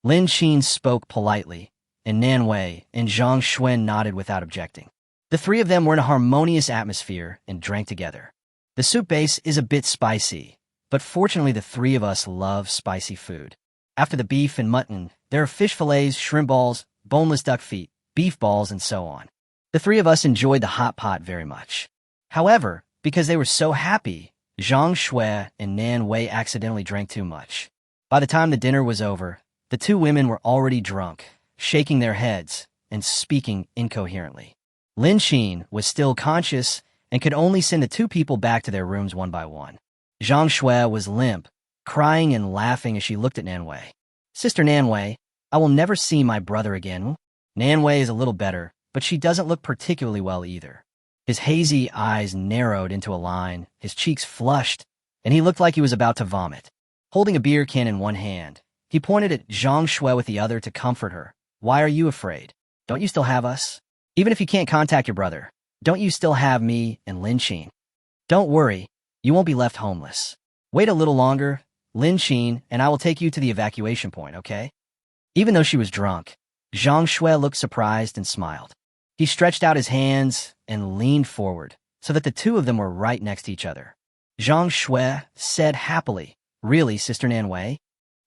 Lin Xin spoke politely, and Nanwei and Zhang Shui nodded without objecting. The three of them were in a harmonious atmosphere and drank together. The soup base is a bit spicy, but fortunately the three of us love spicy food. After the beef and mutton, there are fish fillets, shrimp balls, boneless duck feet, beef balls, and so on. The three of us enjoyed the hot pot very much. However, because they were so happy, Zhang Shui and Nan Wei accidentally drank too much. By the time the dinner was over, the two women were already drunk, shaking their heads and speaking incoherently. Lin Xin was still conscious and could only send the two people back to their rooms one by one. Zhang Shui was limp, crying and laughing as she looked at Nanwei. "Sister Nanwei, I will never see my brother again." Nanwei is a little better, but she doesn't look particularly well either. His hazy eyes narrowed into a line, his cheeks flushed, and he looked like he was about to vomit. Holding a beer can in one hand, he pointed at Zhang Shui with the other to comfort her. "Why are you afraid? Don't you still have us? Even if you can't contact your brother, don't you still have me and Lin Xin? Don't worry, you won't be left homeless. Wait a little longer, Lin Xin, and I will take you to the evacuation point, okay?" Even though she was drunk, Zhang Shui looked surprised and smiled. He stretched out his hands and leaned forward so that the two of them were right next to each other. Zhang Shui said happily, "Really, Sister Nanwei?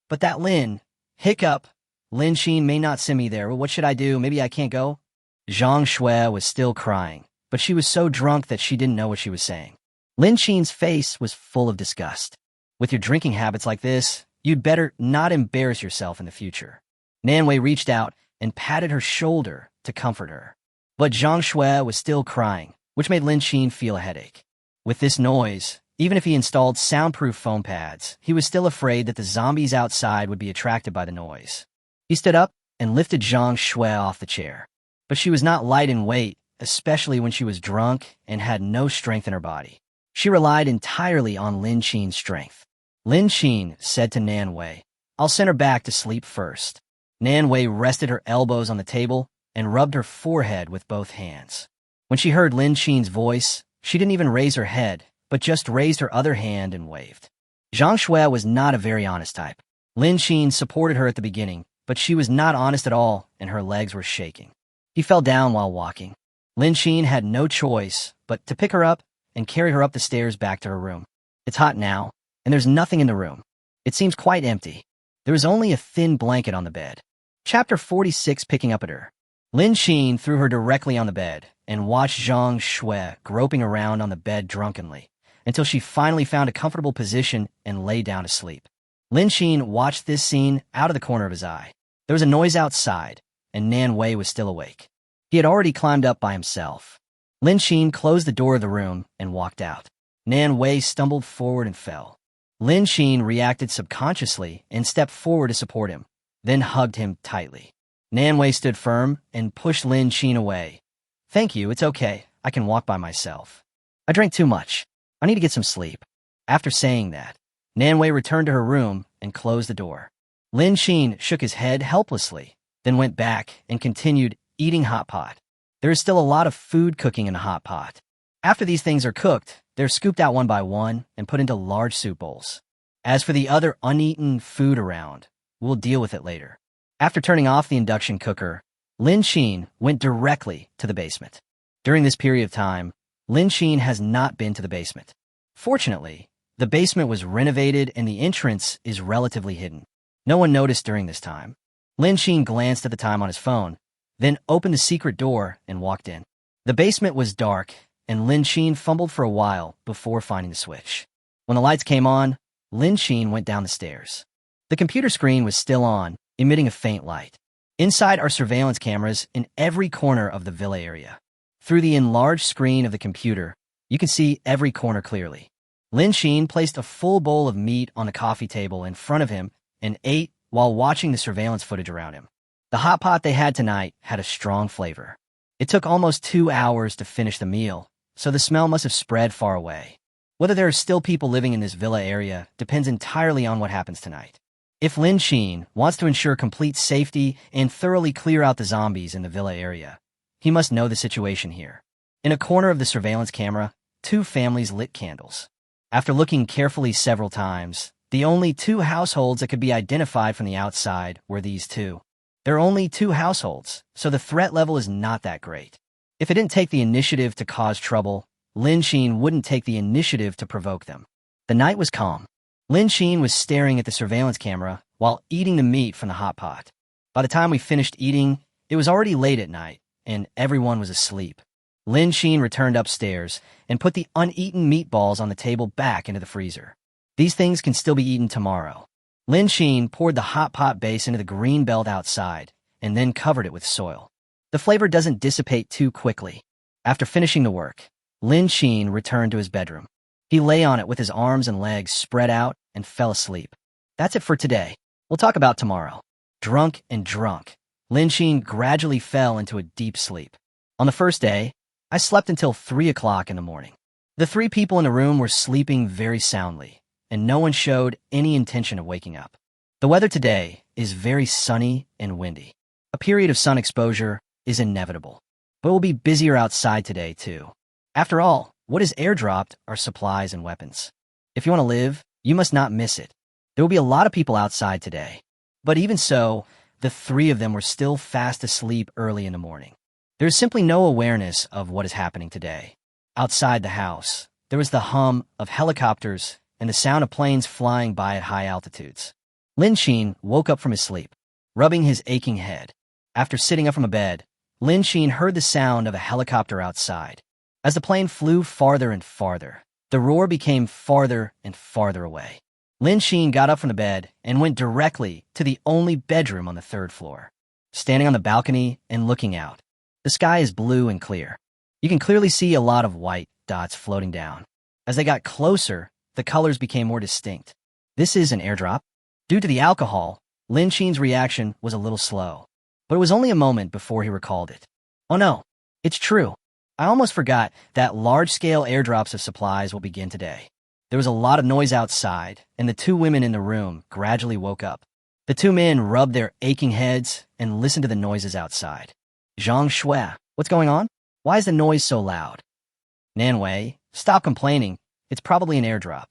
But that Lin, hiccup, Lin Xin may not send me there. What should I do? Maybe I can't go?" Zhang Shui was still crying, but she was so drunk that she didn't know what she was saying. Lin Xin's face was full of disgust. "With your drinking habits like this, you'd better not embarrass yourself in the future." Nanwei reached out and patted her shoulder to comfort her. But Zhang Shui was still crying, which made Lin Xin feel a headache. With this noise, even if he installed soundproof foam pads, he was still afraid that the zombies outside would be attracted by the noise. He stood up and lifted Zhang Shui off the chair. But she was not light in weight, especially when she was drunk and had no strength in her body. She relied entirely on Lin Xin's strength. Lin Xin said to Nanwei, "I'll send her back to sleep first." Nanwei rested her elbows on the table and rubbed her forehead with both hands. When she heard Lin Xin's voice, she didn't even raise her head, but just raised her other hand and waved. Zhang Shui was not a very honest type. Lin Xin supported her at the beginning, but she was not honest at all, and her legs were shaking. He fell down while walking. Lin Xin had no choice but to pick her up and carry her up the stairs back to her room. It's hot now, and there's nothing in the room. It seems quite empty. There is only a thin blanket on the bed. Chapter 46, picking up at her. Lin Xin threw her directly on the bed and watched Zhang Shui groping around on the bed drunkenly until she finally found a comfortable position and lay down to sleep. Lin Xin watched this scene out of the corner of his eye. There was a noise outside, and Nan Wei was still awake. He had already climbed up by himself. Lin Xin closed the door of the room and walked out. Nan Wei stumbled forward and fell. Lin Xin reacted subconsciously and stepped forward to support him, then hugged him tightly. Nan Wei stood firm and pushed Lin Xin away. "Thank you, it's okay. I can walk by myself. I drank too much. I need to get some sleep." After saying that, Nan Wei returned to her room and closed the door. Lin Xin shook his head helplessly, then went back and continued eating hot pot. There is still a lot of food cooking in the hot pot. After these things are cooked, they're scooped out one by one and put into large soup bowls. As for the other uneaten food around, we'll deal with it later. After turning off the induction cooker, Lin Xin went directly to the basement. During this period of time, Lin Xin has not been to the basement. Fortunately, the basement was renovated and the entrance is relatively hidden. No one noticed during this time. Lin Xin glanced at the time on his phone, then opened the secret door and walked in. The basement was dark, and Lin Xin fumbled for a while before finding the switch. When the lights came on, Lin Xin went down the stairs. The computer screen was still on, emitting a faint light. Inside are surveillance cameras in every corner of the villa area. Through the enlarged screen of the computer, you can see every corner clearly. Lin Xin placed a full bowl of meat on the coffee table in front of him and ate while watching the surveillance footage around him. The hot pot they had tonight had a strong flavor. It took almost 2 hours to finish the meal, so the smell must have spread far away. Whether there are still people living in this villa area depends entirely on what happens tonight. If Lin Xin wants to ensure complete safety and thoroughly clear out the zombies in the villa area, he must know the situation here. In a corner of the surveillance camera, two families lit candles. After looking carefully several times, the only two households that could be identified from the outside were these two. There are only two households, so the threat level is not that great. If it didn't take the initiative to cause trouble, Lin Xin wouldn't take the initiative to provoke them. The night was calm. Lin Xin was staring at the surveillance camera while eating the meat from the hot pot. By the time we finished eating, it was already late at night, and everyone was asleep. Lin Xin returned upstairs and put the uneaten meatballs on the table back into the freezer. These things can still be eaten tomorrow. Lin Xin poured the hot pot base into the green belt outside and then covered it with soil. The flavor doesn't dissipate too quickly. After finishing the work, Lin Xin returned to his bedroom. He lay on it with his arms and legs spread out and fell asleep. That's it for today. We'll talk about tomorrow. Drunk and drunk, Lin Xin gradually fell into a deep sleep. On the first day, I slept until 3 o'clock in the morning. The three people in the room were sleeping very soundly, and no one showed any intention of waking up. The weather today is very sunny and windy. A period of sun exposure is inevitable, but we'll be busier outside today too. After all, what is airdropped are supplies and weapons. If you want to live, you must not miss it. There will be a lot of people outside today. But even so, the three of them were still fast asleep early in the morning. There is simply no awareness of what is happening today. Outside the house, there was the hum of helicopters and the sound of planes flying by at high altitudes. Lin Xin woke up from his sleep, rubbing his aching head. After sitting up from a bed, Lin Xin heard the sound of a helicopter outside. As the plane flew farther and farther, the roar became farther and farther away. Lin Xin got up from the bed and went directly to the only bedroom on the third floor. Standing on the balcony and looking out, the sky is blue and clear. You can clearly see a lot of white dots floating down. As they got closer, the colors became more distinct. This is an airdrop. Due to the alcohol, Lin Xin's reaction was a little slow, but it was only a moment before he recalled it. Oh no, it's true. I almost forgot that large-scale airdrops of supplies will begin today. There was a lot of noise outside, and the two women in the room gradually woke up. The two men rubbed their aching heads and listened to the noises outside. Zhang Shui, what's going on? Why is the noise so loud? Nanwei, stop complaining. It's probably an airdrop.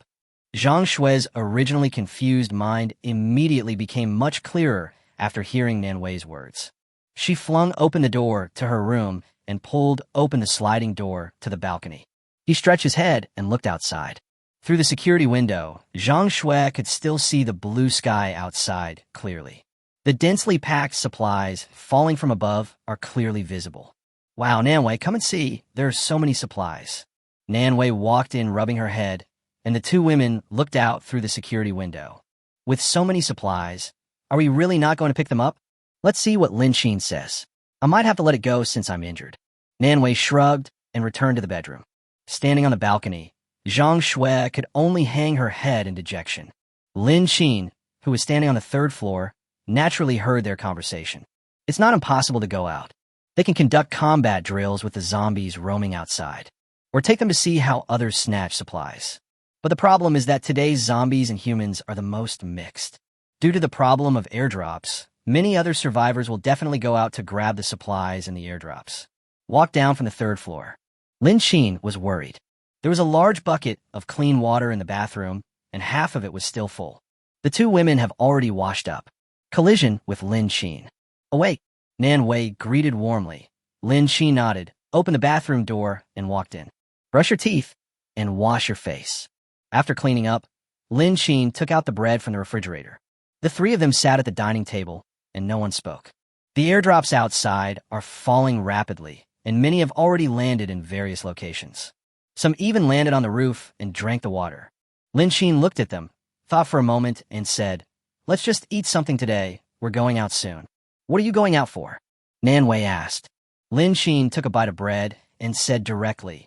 Zhang Shui's originally confused mind immediately became much clearer after hearing Nanwei's words. She flung open the door to her room and pulled open the sliding door to the balcony. He stretched his head and looked outside. Through the security window, Zhang Shui could still see the blue sky outside clearly. The densely packed supplies falling from above are clearly visible. Wow, Nanwei, come and see. There are so many supplies. Nanwei walked in rubbing her head, and the two women looked out through the security window. With so many supplies, are we really not going to pick them up? Let's see what Lin Xin says. I might have to let it go since I'm injured. Nanwei shrugged and returned to the bedroom. Standing on the balcony, Zhang Shui could only hang her head in dejection. Lin Xin, who was standing on the third floor, naturally heard their conversation. It's not impossible to go out. They can conduct combat drills with the zombies roaming outside, or take them to see how others snatch supplies. But the problem is that today's zombies and humans are the most mixed. Due to the problem of airdrops, many other survivors will definitely go out to grab the supplies in the airdrops. Walk down from the third floor. Lin Xin was worried. There was a large bucket of clean water in the bathroom, and half of it was still full. The two women have already washed up. Collision with Lin Xin. Awake, Nanwei greeted warmly. Lin Xin nodded, opened the bathroom door, and walked in. Brush your teeth and wash your face. After cleaning up, Lin Xin took out the bread from the refrigerator. The three of them sat at the dining table, and no one spoke. The airdrops outside are falling rapidly, and many have already landed in various locations. Some even landed on the roof and drank the water. Lin Xin looked at them, thought for a moment, and said, "Let's just eat something today. We're going out soon." "What are you going out for?" Nanwei asked. Lin Xin took a bite of bread and said directly,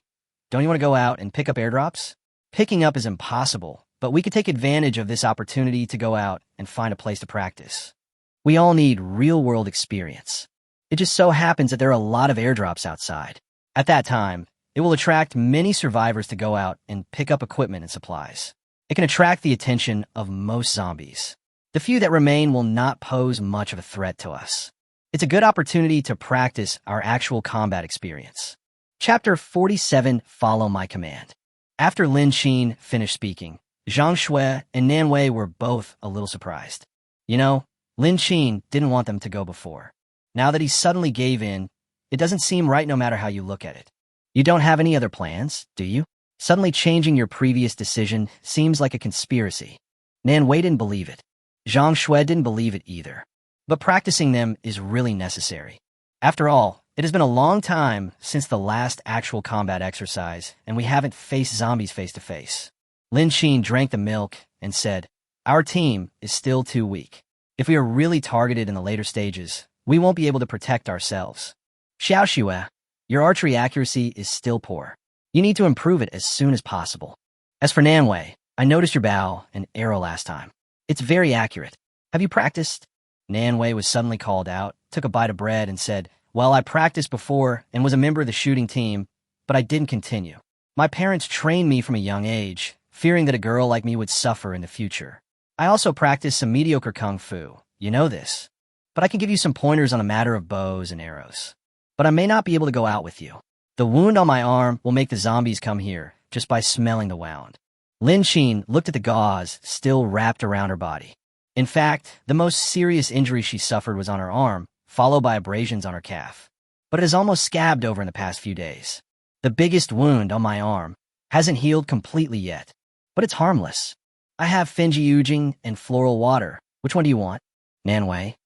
"Don't you want to go out and pick up airdrops? Picking up is impossible, but we could take advantage of this opportunity to go out and find a place to practice. We all need real-world experience. It just so happens that there are a lot of airdrops outside." At that time, It will attract many survivors to go out and pick up equipment and supplies. It can attract the attention of most zombies. The few that remain will not pose much of a threat to us. It's a good opportunity to practice our actual combat experience. Chapter 47, Follow My Command. After Lin Xin finished speaking, Zhang Shui and Nan Wei were both a little surprised. You know, Lin Xin didn't want them to go before. Now that he suddenly gave in, it doesn't seem right no matter how you look at it. You don't have any other plans, do you? Suddenly changing your previous decision seems like a conspiracy. Nan Wei didn't believe it. Zhang Shui didn't believe it either. But practicing them is really necessary. After all, it has been a long time since the last actual combat exercise, and we haven't faced zombies face to face. Lin Xin drank the milk and said, "Our team is still too weak. If we are really targeted in the later stages, we won't be able to protect ourselves. Xiao Xue, your archery accuracy is still poor. You need to improve it as soon as possible. As for Nan Wei, I noticed your bow and arrow last time. It's very accurate. Have you practiced?" Nan Wei was suddenly called out, took a bite of bread, and said, "Well, I practiced before and was a member of the shooting team, but I didn't continue. My parents trained me from a young age, fearing that a girl like me would suffer in the future. I also practiced some mediocre kung fu. You know this. But I can give you some pointers on a matter of bows and arrows. But I may not be able to go out with you. The wound on my arm will make the zombies come here just by smelling the wound." Lin Xin looked at the gauze still wrapped around her body. In fact, the most serious injury she suffered was on her arm, followed by abrasions on her calf. But it has almost scabbed over in the past few days. The biggest wound on my arm hasn't healed completely yet, but it's harmless. I have Fenji Ujing and floral water. Which one do you want? Nan Wei.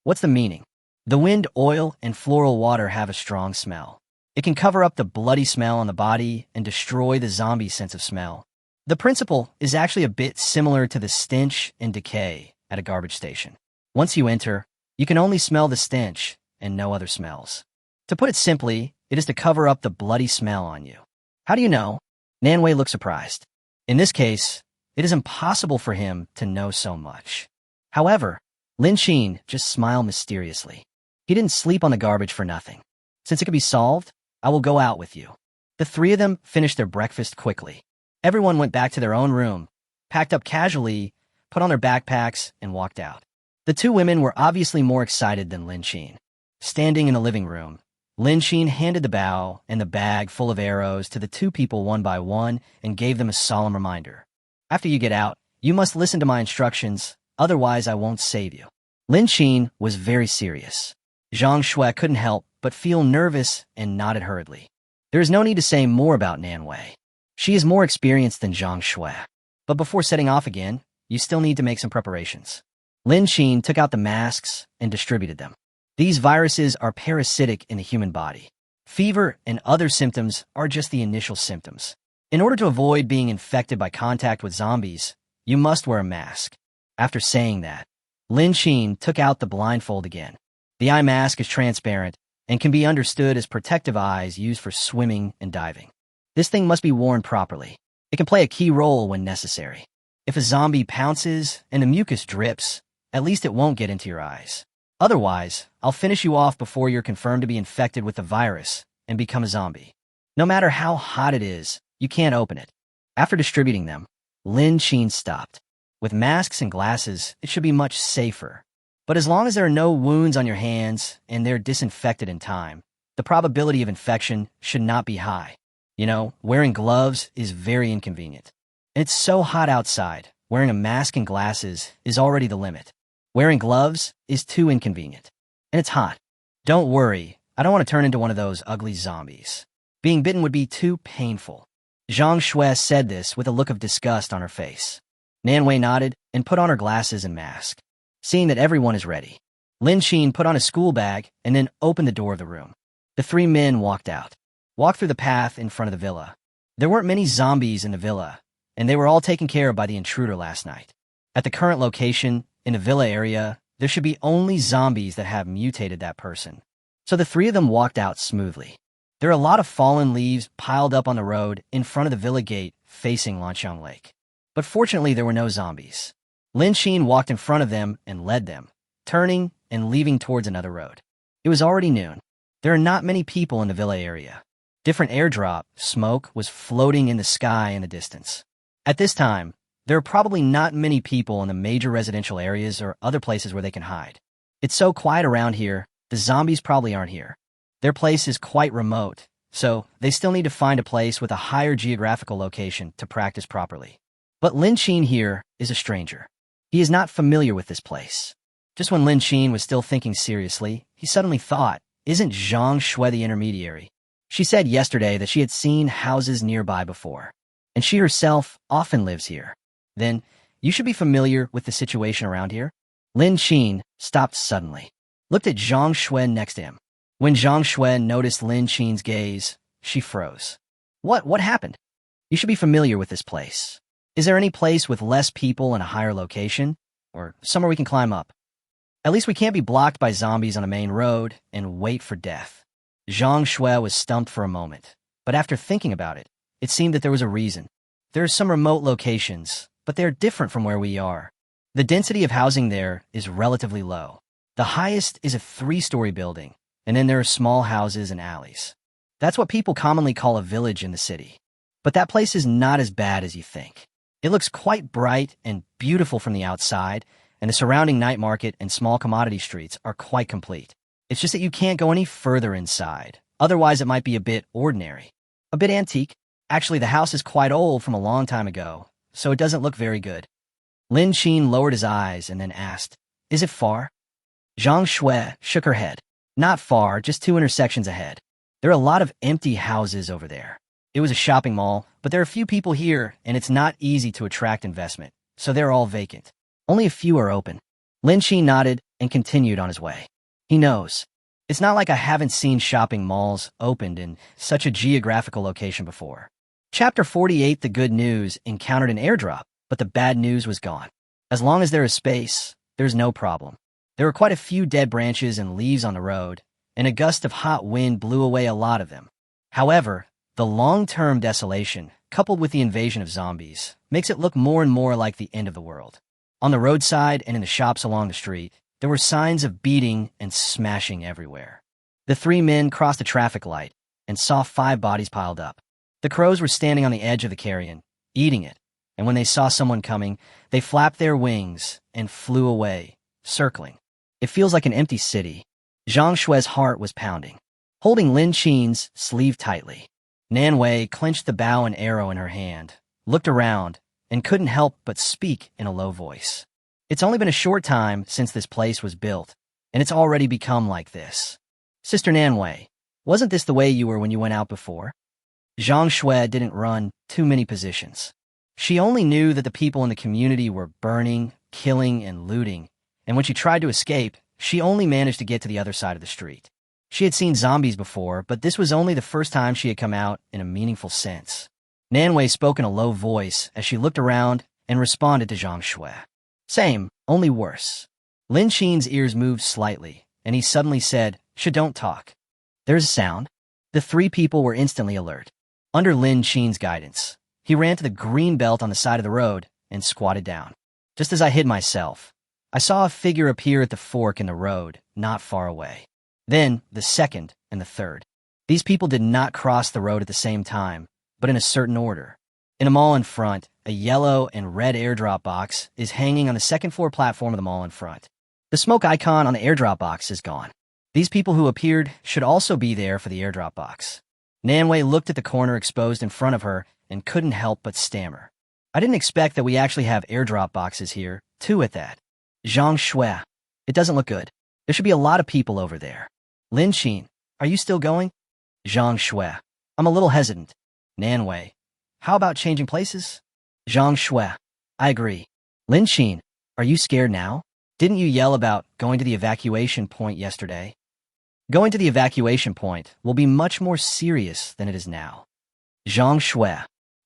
What's the meaning? The wind oil and floral water have a strong smell. It can cover up the bloody smell on the body and destroy the zombie sense of smell. The principle is actually a bit similar to the stench and decay at a garbage station. Once you enter, you can only smell the stench and no other smells. To put it simply, it is to cover up the bloody smell on you. How do you know? Nan Wei looked surprised. In this case, it is impossible for him to know so much. However, Lin Xin just smiled mysteriously. He didn't sleep on the garbage for nothing. Since it could be solved, I will go out with you. The three of them finished their breakfast quickly. Everyone went back to their own room, packed up casually, put on their backpacks, and walked out. The two women were obviously more excited than Lin Xin. Standing in the living room, Lin Xin handed the bow and the bag full of arrows to the two people one by one and gave them a solemn reminder. "After you get out, you must listen to my instructions, otherwise I won't save you." Lin Xin was very serious. Zhang Shui couldn't help but feel nervous and nodded hurriedly. There is no need to say more about Nan Wei. She is more experienced than Zhang Shui. But before setting off again, you still need to make some preparations. Lin Xin took out the masks and distributed them. These viruses are parasitic in the human body. Fever and other symptoms are just the initial symptoms. In order to avoid being infected by contact with zombies, you must wear a mask. After saying that, Lin Xin took out the blindfold again. The eye mask is transparent and can be understood as protective eyes used for swimming and diving. This thing must be worn properly. It can play a key role when necessary. If a zombie pounces and the mucus drips, at least it won't get into your eyes. Otherwise, I'll finish you off before you're confirmed to be infected with the virus and become a zombie. No matter how hot it is, you can't open it. After distributing them, Lin Xin stopped. With masks and glasses, it should be much safer. But as long as there are no wounds on your hands and they're disinfected in time, the probability of infection should not be high. You know, wearing gloves is very inconvenient. And it's so hot outside, wearing a mask and glasses is already the limit. Wearing gloves is too inconvenient. And it's hot. Don't worry, I don't want to turn into one of those ugly zombies. Being bitten would be too painful. Zhang Shui said this with a look of disgust on her face. Nan Wei nodded and put on her glasses and mask. Seeing that everyone is ready, Lin Xin put on a school bag and then opened the door of the room. The three men walked through the path in front of the villa. There weren't many zombies in the villa, and they were all taken care of by the intruder last night. At the current location, in the villa area, there should be only zombies that have mutated that person. So the three of them walked out smoothly. There are a lot of fallen leaves piled up on the road in front of the villa gate facing Lanqiang Lake. But fortunately, there were no zombies. Lin Xin walked in front of them and led them, turning and leaving towards another road. It was already noon. There are not many people in the villa area. Different airdrop smoke was floating in the sky in the distance. At this time, there are probably not many people in the major residential areas or other places where they can hide. It's so quiet around here, the zombies probably aren't here. Their place is quite remote, so they still need to find a place with a higher geographical location to practice properly. But Lin Qin here is a stranger. He is not familiar with this place. Just when Lin Qin was still thinking seriously, he suddenly thought, isn't Zhang Shui the intermediary? She said yesterday that she had seen houses nearby before, and she herself often lives here. Then, you should be familiar with the situation around here. Lin Qin stopped suddenly, looked at Zhang Shui next to him. When Zhang Shui noticed Lin Qin's gaze, she froze. What happened? You should be familiar with this place. Is there any place with less people and a higher location? Or somewhere we can climb up? At least we can't be blocked by zombies on a main road and wait for death. Zhang Shui was stumped for a moment, but after thinking about it, it seemed that there was a reason. There are some remote locations, but they are different from where we are. The density of housing there is relatively low. The highest is a 3-story building, and then there are small houses and alleys. That's what people commonly call a village in the city. But that place is not as bad as you think. It looks quite bright and beautiful from the outside, and the surrounding night market and small commodity streets are quite complete. It's just that you can't go any further inside. Otherwise, it might be a bit ordinary. A bit antique. Actually, the house is quite old from a long time ago, so it doesn't look very good. Lin Qin lowered his eyes and then asked, is it far? Zhang Shui shook her head. Not far, just 2 intersections ahead. There are a lot of empty houses over there. It was a shopping mall, but there are few people here, and it's not easy to attract investment, so they're all vacant. Only a few are open. Lin Qin nodded and continued on his way. He knows. It's not like I haven't seen shopping malls opened in such a geographical location before. Chapter 48, the good news, encountered an airdrop, but the bad news was gone. As long as there is space, there's no problem. There were quite a few dead branches and leaves on the road, and a gust of hot wind blew away a lot of them. However, the long-term desolation, coupled with the invasion of zombies, makes it look more and more like the end of the world. On the roadside and in the shops along the street, there were signs of beating and smashing everywhere. The 3 men crossed a traffic light and saw 5 bodies piled up. The crows were standing on the edge of the carrion, eating it, and when they saw someone coming, they flapped their wings and flew away, circling. It feels like an empty city. Zhang Shui's heart was pounding. Holding Lin Qin's sleeve tightly, Nan Wei clenched the bow and arrow in her hand, looked around, and couldn't help but speak in a low voice. It's only been a short time since this place was built, and it's already become like this. Sister Nan Wei, wasn't this the way you were when you went out before? Zhang Shui didn't run too many positions. She only knew that the people in the community were burning, killing, and looting, and when she tried to escape, she only managed to get to the other side of the street. She had seen zombies before, but this was only the first time she had come out in a meaningful sense. Nan Wei spoke in a low voice as she looked around and responded to Zhang Shui. Same, only worse. Lin Qin's ears moved slightly, and he suddenly said, don't talk. There's a sound. The 3 people were instantly alert. Under Lin Qin's guidance, he ran to the green belt on the side of the road and squatted down. Just as I hid myself, I saw a figure appear at the fork in the road, not far away. Then, the second and the third. These people did not cross the road at the same time, but in a certain order. In a mall in front, a yellow and red airdrop box is hanging on the second-floor platform of the mall in front. The smoke icon on the airdrop box is gone. These people who appeared should also be there for the airdrop box. Nan Wei looked at the corner exposed in front of her and couldn't help but stammer. I didn't expect that we actually have airdrop boxes here, too, at that. Zhang Shui, it doesn't look good. There should be a lot of people over there. Lin Qin, are you still going? Zhang Shui, I'm a little hesitant. Nan Wei, how about changing places? Zhang Shui, I agree. Lin Qin, are you scared now? Didn't you yell about going to the evacuation point yesterday? Going to the evacuation point will be much more serious than it is now. Zhang Shui,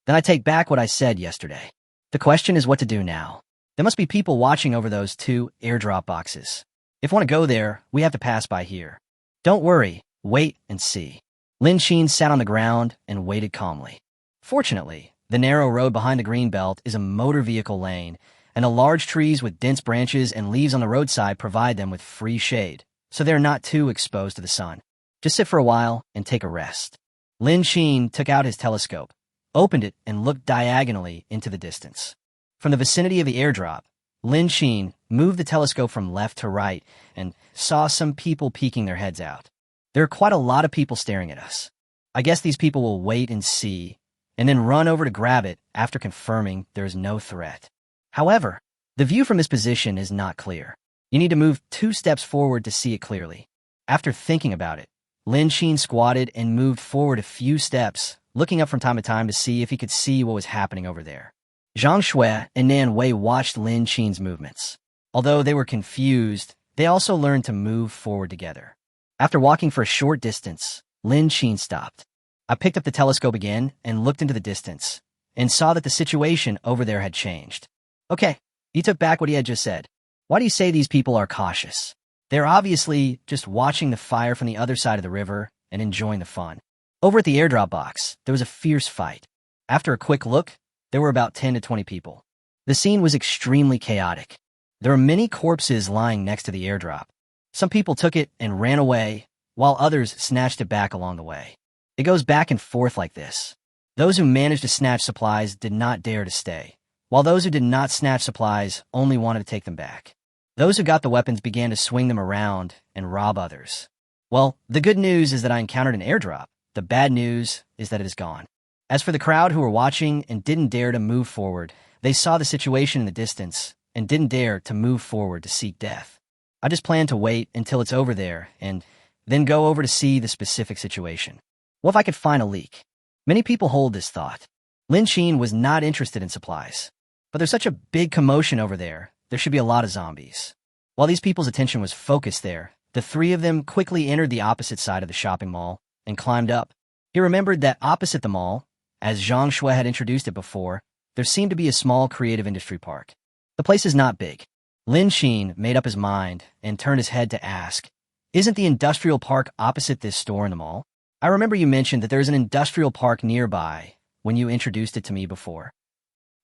then I take back what I said yesterday. The question is what to do now. There must be people watching over those 2 airdrop boxes. If we want to go there, we have to pass by here. Don't worry, wait and see. Lin Qin sat on the ground and waited calmly. Fortunately, the narrow road behind the green belt is a motor vehicle lane, and the large trees with dense branches and leaves on the roadside provide them with free shade, so they're not too exposed to the sun. Just sit for a while and take a rest. Lin Xin took out his telescope, opened it, and looked diagonally into the distance. From the vicinity of the airdrop, Lin Xin moved the telescope from left to right and saw some people peeking their heads out. There are quite a lot of people staring at us. I guess these people will wait and see, and then run over to grab it after confirming there is no threat. However, the view from this position is not clear. You need to move 2 steps forward to see it clearly. After thinking about it, Lin Xin squatted and moved forward a few steps, looking up from time to time to see if he could see what was happening over there. Zhang Shui and Nan Wei watched Lin Xin's movements. Although they were confused, they also learned to move forward together. After walking for a short distance, Lin Xin stopped. I picked up the telescope again and looked into the distance, and saw that the situation over there had changed. Okay, he took back what he had just said. Why do you say these people are cautious? They're obviously just watching the fire from the other side of the river and enjoying the fun. Over at the airdrop box, there was a fierce fight. After a quick look, there were about 10 to 20 people. The scene was extremely chaotic. There were many corpses lying next to the airdrop. Some people took it and ran away, while others snatched it back along the way. It goes back and forth like this. Those who managed to snatch supplies did not dare to stay, while those who did not snatch supplies only wanted to take them back. Those who got the weapons began to swing them around and rob others. Well, the good news is that I encountered an airdrop. The bad news is that it is gone. As for the crowd who were watching and didn't dare to move forward, they saw the situation in the distance and didn't dare to move forward to seek death. I just plan to wait until it's over there and then go over to see the specific situation. What if I could find a leak? Many people hold this thought. Lin Xin was not interested in supplies. But there's such a big commotion over there should be a lot of zombies. While these people's attention was focused there, the 3 of them quickly entered the opposite side of the shopping mall and climbed up. He remembered that opposite the mall, as Zhang Shui had introduced it before, there seemed to be a small creative industry park. The place is not big. Lin Xin made up his mind and turned his head to ask, "Isn't the industrial park opposite this store in the mall? I remember you mentioned that there is an industrial park nearby when you introduced it to me before."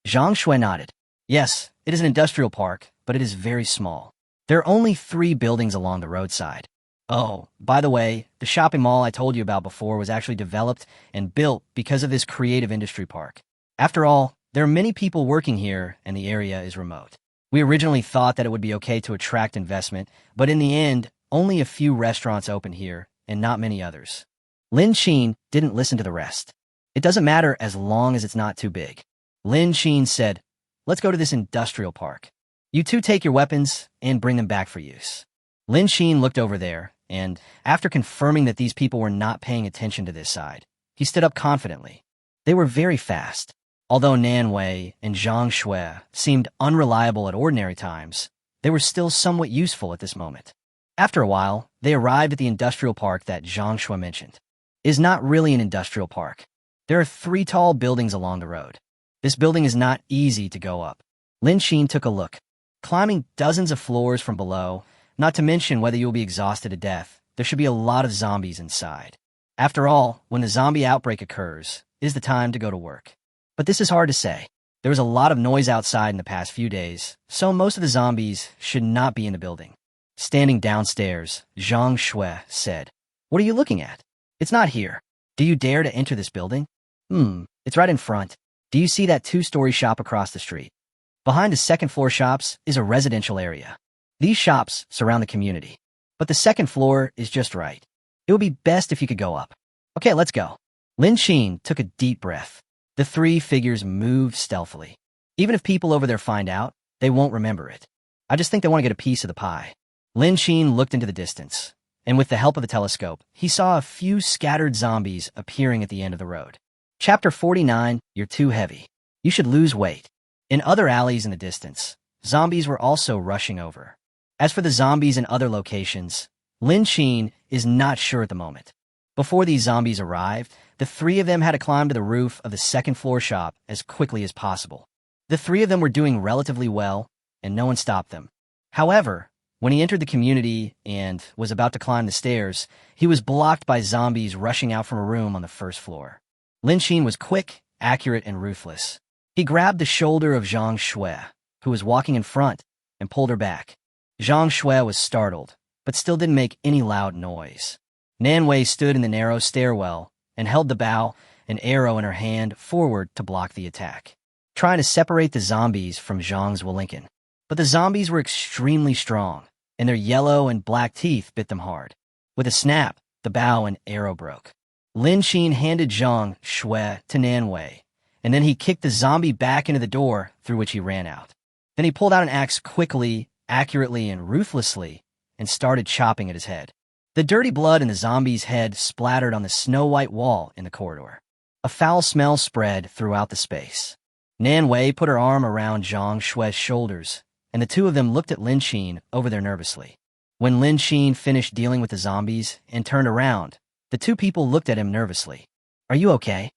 Zhang Shui nodded. "Yes, it is an industrial park, but it is very small. There are only 3 buildings along the roadside. Oh, by the way, the shopping mall I told you about before was actually developed and built because of this creative industry park. After all, there are many people working here and the area is remote. We originally thought that it would be okay to attract investment, but in the end, only a few restaurants open here and not many others." Lin Xin didn't listen to the rest. It doesn't matter as long as it's not too big. Lin Xin said, "Let's go to this industrial park. You 2 take your weapons and bring them back for use." Lin Xin looked over there, and after confirming that these people were not paying attention to this side, he stood up confidently. They were very fast. Although Nan Wei and Zhang Shui seemed unreliable at ordinary times, they were still somewhat useful at this moment. After a while, they arrived at the industrial park that Zhang Shui mentioned. It is not really an industrial park. There are 3 tall buildings along the road. This building is not easy to go up. Lin Xin took a look. Climbing dozens of floors from below, not to mention whether you will be exhausted to death, there should be a lot of zombies inside. After all, when the zombie outbreak occurs, it is the time to go to work. But this is hard to say. There was a lot of noise outside in the past few days, so most of the zombies should not be in the building. Standing downstairs, Zhang Shui said, "What are you looking at? It's not here. Do you dare to enter this building? It's right in front. Do you see that 2-story shop across the street? Behind the second-floor shops is a residential area. These shops surround the community, but the second floor is just right. It would be best if you could go up. Okay, let's go." Lin Xin took a deep breath. The 3 figures moved stealthily. Even if people over there find out, they won't remember it. I just think they want to get a piece of the pie. Lin Xin looked into the distance, and with the help of the telescope, he saw a few scattered zombies appearing at the end of the road. Chapter 49, You're Too Heavy. You should lose weight. In other alleys in the distance, zombies were also rushing over. As for the zombies in other locations, Lin Xin is not sure at the moment. Before these zombies arrived, the 3 of them had to climb to the roof of the second-floor shop as quickly as possible. The 3 of them were doing relatively well, and no one stopped them. However, when he entered the community and was about to climb the stairs, he was blocked by zombies rushing out from a room on the first floor. Lin Xin was quick, accurate, and ruthless. He grabbed the shoulder of Zhang Shui, who was walking in front, and pulled her back. Zhang Shui was startled, but still didn't make any loud noise. Nan Wei stood in the narrow stairwell and held the bow, an arrow in her hand, forward to block the attack, trying to separate the zombies from Zhang's Walinkin. But the zombies were extremely strong, and their yellow and black teeth bit them hard. With a snap, the bow and arrow broke. Lin Xin handed Zhang Shui to Nan Wei, and then he kicked the zombie back into the door through which he ran out. Then he pulled out an axe quickly, accurately, and ruthlessly, and started chopping at his head. The dirty blood in the zombie's head splattered on the snow-white wall in the corridor. A foul smell spread throughout the space. Nan Wei put her arm around Zhang Shui's shoulders, and the two of them looked at Lin Xin over there nervously. When Lin Xin finished dealing with the zombies and turned around, the two people looked at him nervously. "Are you okay?"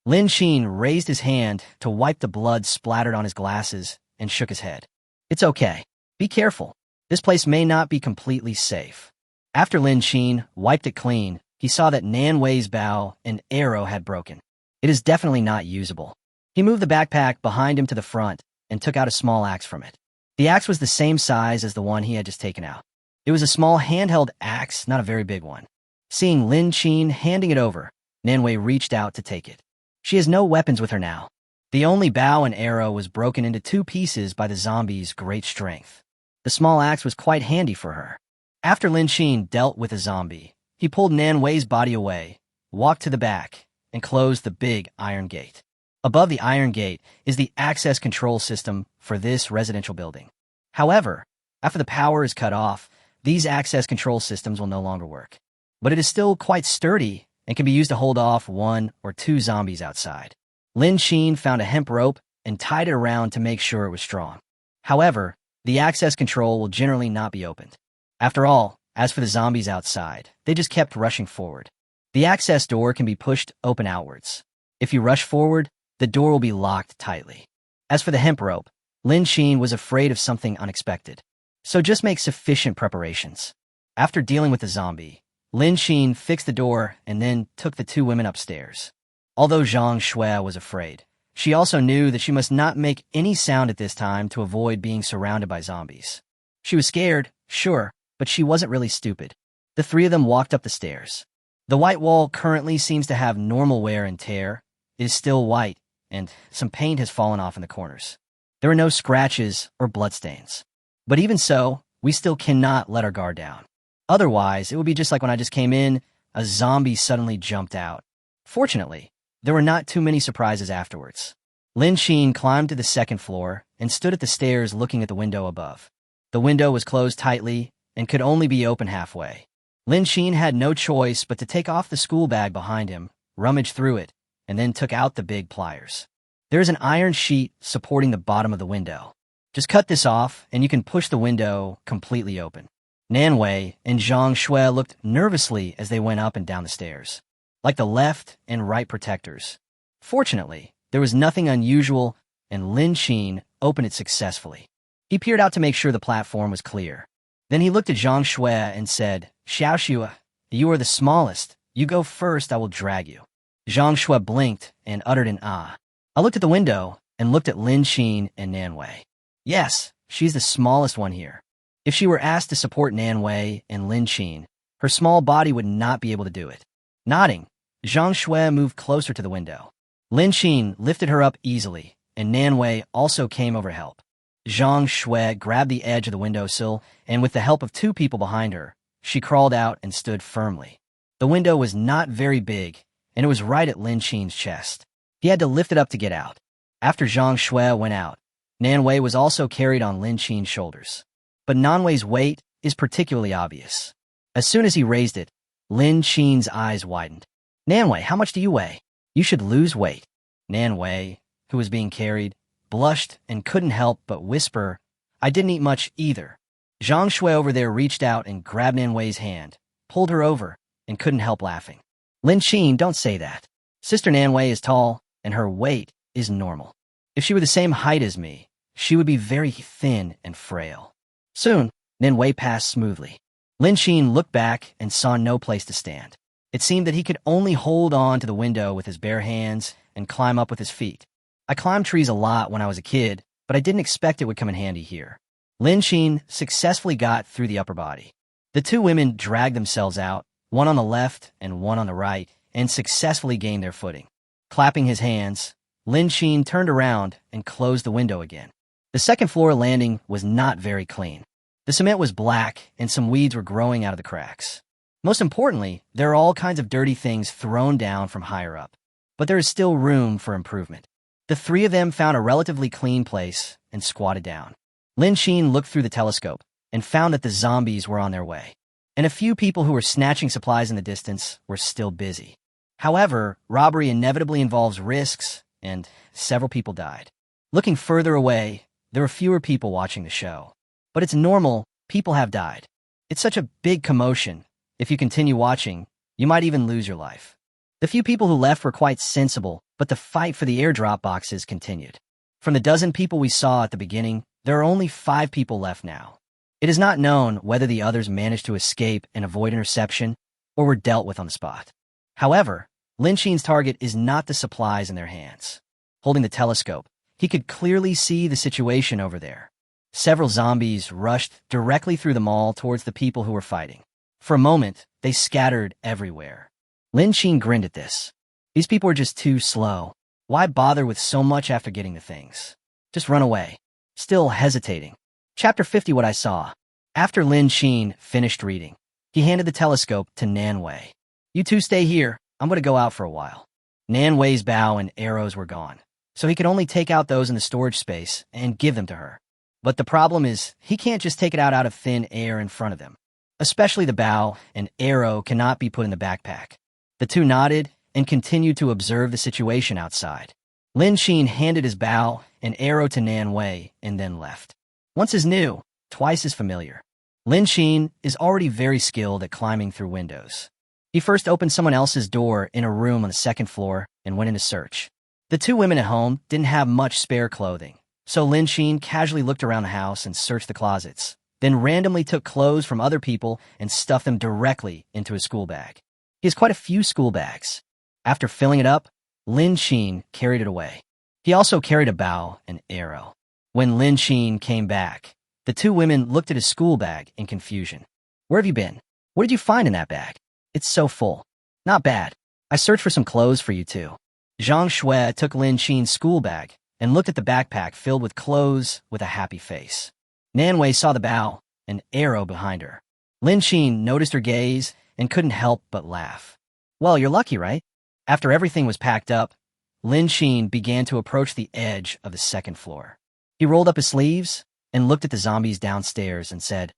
Lin Xin raised his hand to wipe the blood splattered on his glasses and shook his head. "It's okay. Be careful. This place may not be completely safe." After Lin Xin wiped it clean, he saw that Nan Wei's bow and arrow had broken. It is definitely not usable. He moved the backpack behind him to the front and took out a small axe from it. The axe was the same size as the one he had just taken out. It was a small handheld axe, not a very big one. Seeing Lin Xin handing it over, Nan Wei reached out to take it. She has no weapons with her now. The only bow and arrow was broken into 2 pieces by the zombie's great strength. The small axe was quite handy for her. After Lin Xin dealt with the zombie, he pulled Nan Wei's body away, walked to the back, and closed the big iron gate. Above the iron gate is the access control system for this residential building. However, after the power is cut off, these access control systems will no longer work. But it is still quite sturdy and can be used to hold off 1 or 2 zombies outside. Lin Xin found a hemp rope and tied it around to make sure it was strong. However, the access control will generally not be opened. After all, as for the zombies outside, they just kept rushing forward. The access door can be pushed open outwards. If you rush forward, the door will be locked tightly. As for the hemp rope, Lin Xin was afraid of something unexpected. So just make sufficient preparations. After dealing with the zombie, Lin Xin fixed the door and then took the 2 women upstairs. Although Zhang Shui was afraid, she also knew that she must not make any sound at this time to avoid being surrounded by zombies. She was scared, sure, but she wasn't really stupid. The 3 of them walked up the stairs. The white wall currently seems to have normal wear and tear. It is still white, and some paint has fallen off in the corners. There are no scratches or bloodstains. But even so, we still cannot let our guard down. Otherwise, it would be just like when I just came in, a zombie suddenly jumped out. Fortunately, there were not too many surprises afterwards. Lin Xin climbed to the 2nd floor and stood at the stairs looking at the window above. The window was closed tightly and could only be open halfway. Lin Xin had no choice but to take off the school bag behind him, rummage through it, and then took out the big pliers. There is an iron sheet supporting the bottom of the window. Just cut this off, and you can push the window completely open. Nan Wei and Zhang Shui looked nervously as they went up and down the stairs, like the left and right protectors. Fortunately, there was nothing unusual, and Lin Xin opened it successfully. He peered out to make sure the platform was clear. Then he looked at Zhang Shui and said, "Xiao Xue, you are the smallest. You go first, I will drag you." Zhang Shui blinked and uttered an ah. I looked at the window and looked at Lin Xin and Nan Wei. Yes, she's the smallest one here. If she were asked to support Nan Wei and Lin Xin, her small body would not be able to do it. Nodding, Zhang Shui moved closer to the window. Lin Xin lifted her up easily, and Nan Wei also came over to help. Zhang Shui grabbed the edge of the windowsill, and with the help of 2 people behind her, she crawled out and stood firmly. The window was not very big, and it was right at Lin Xin's chest. He had to lift it up to get out. After Zhang Shui went out, Nan Wei was also carried on Lin Xin's shoulders. But Nan Wei's weight is particularly obvious. As soon as he raised it, Lin Xin's eyes widened. "Nan Wei, how much do you weigh? You should lose weight." Nan Wei, who was being carried, blushed and couldn't help but whisper, "I didn't eat much either." Zhang Shui over there reached out and grabbed Nan Wei's hand, pulled her over, and couldn't help laughing. "Lin Xin, don't say that. Sister Nan Wei is tall, and her weight is normal. If she were the same height as me, she would be very thin and frail." Soon, Nan Wei passed smoothly. Lin Xin looked back and saw no place to stand. It seemed that he could only hold on to the window with his bare hands and climb up with his feet. I climbed trees a lot when I was a kid, but I didn't expect it would come in handy here. Lin Xin successfully got through the upper body. The 2 women dragged themselves out, one on the left and one on the right, and successfully gained their footing. Clapping his hands, Lin Xin turned around and closed the window again. The second floor landing was not very clean. The cement was black and some weeds were growing out of the cracks. Most importantly, there are all kinds of dirty things thrown down from higher up. But there is still room for improvement. The three of them found a relatively clean place and squatted down. Lin Xin looked through the telescope and found that the zombies were on their way, and a few people who were snatching supplies in the distance were still busy. However, robbery inevitably involves risks, and several people died. Looking further away, there were fewer people watching the show. But it's normal, people have died. It's such a big commotion. If you continue watching, you might even lose your life. The few people who left were quite sensible, but the fight for the airdrop boxes continued. From the dozen people we saw at the beginning, there are only 5 people left now. It is not known whether the others managed to escape and avoid interception or were dealt with on the spot. However, Lin Xin's target is not the supplies in their hands. Holding the telescope, he could clearly see the situation over there. Several zombies rushed directly through the mall towards the people who were fighting. For a moment, they scattered everywhere. Lin Xin grinned at this. These people are just too slow. Why bother with so much after getting the things? Just run away. Still hesitating. Chapter 50 What I Saw. After Lin Xin finished reading, he handed the telescope to Nan Wei. You two stay here. I'm going to go out for a while. Nan Wei's bow and arrows were gone, so he could only take out those in the storage space and give them to her. But the problem is, he can't just take it out of thin air in front of them. Especially the bow and arrow cannot be put in the backpack. The two nodded and continued to observe the situation outside. Lin Xin handed his bow and arrow to Nan Wei and then left. Once is new, twice is familiar. Lin Xin is already very skilled at climbing through windows. He first opened someone else's door in a room on the second floor and went in to search. The two women at home didn't have much spare clothing, so Lin Xin casually looked around the house and searched the closets, then randomly took clothes from other people and stuffed them directly into his school bag. He has quite a few school bags. After filling it up, Lin Xin carried it away. He also carried a bow and arrow. When Lin Xin came back, the two women looked at his school bag in confusion. Where have you been? What did you find in that bag? It's so full. Not bad. I searched for some clothes for you too. Zhang Shui took Lin Xin's school bag and looked at the backpack filled with clothes with a happy face. Nan Wei saw the bow and arrow behind her. Lin Xin noticed her gaze and couldn't help but laugh. Well, you're lucky, right? After everything was packed up, Lin Xin began to approach the edge of the second floor. He rolled up his sleeves and looked at the zombies downstairs and said,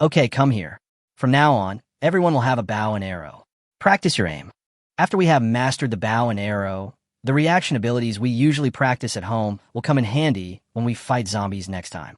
Okay, come here. From now on, everyone will have a bow and arrow. Practice your aim. After we have mastered the bow and arrow, the reaction abilities we usually practice at home will come in handy when we fight zombies next time.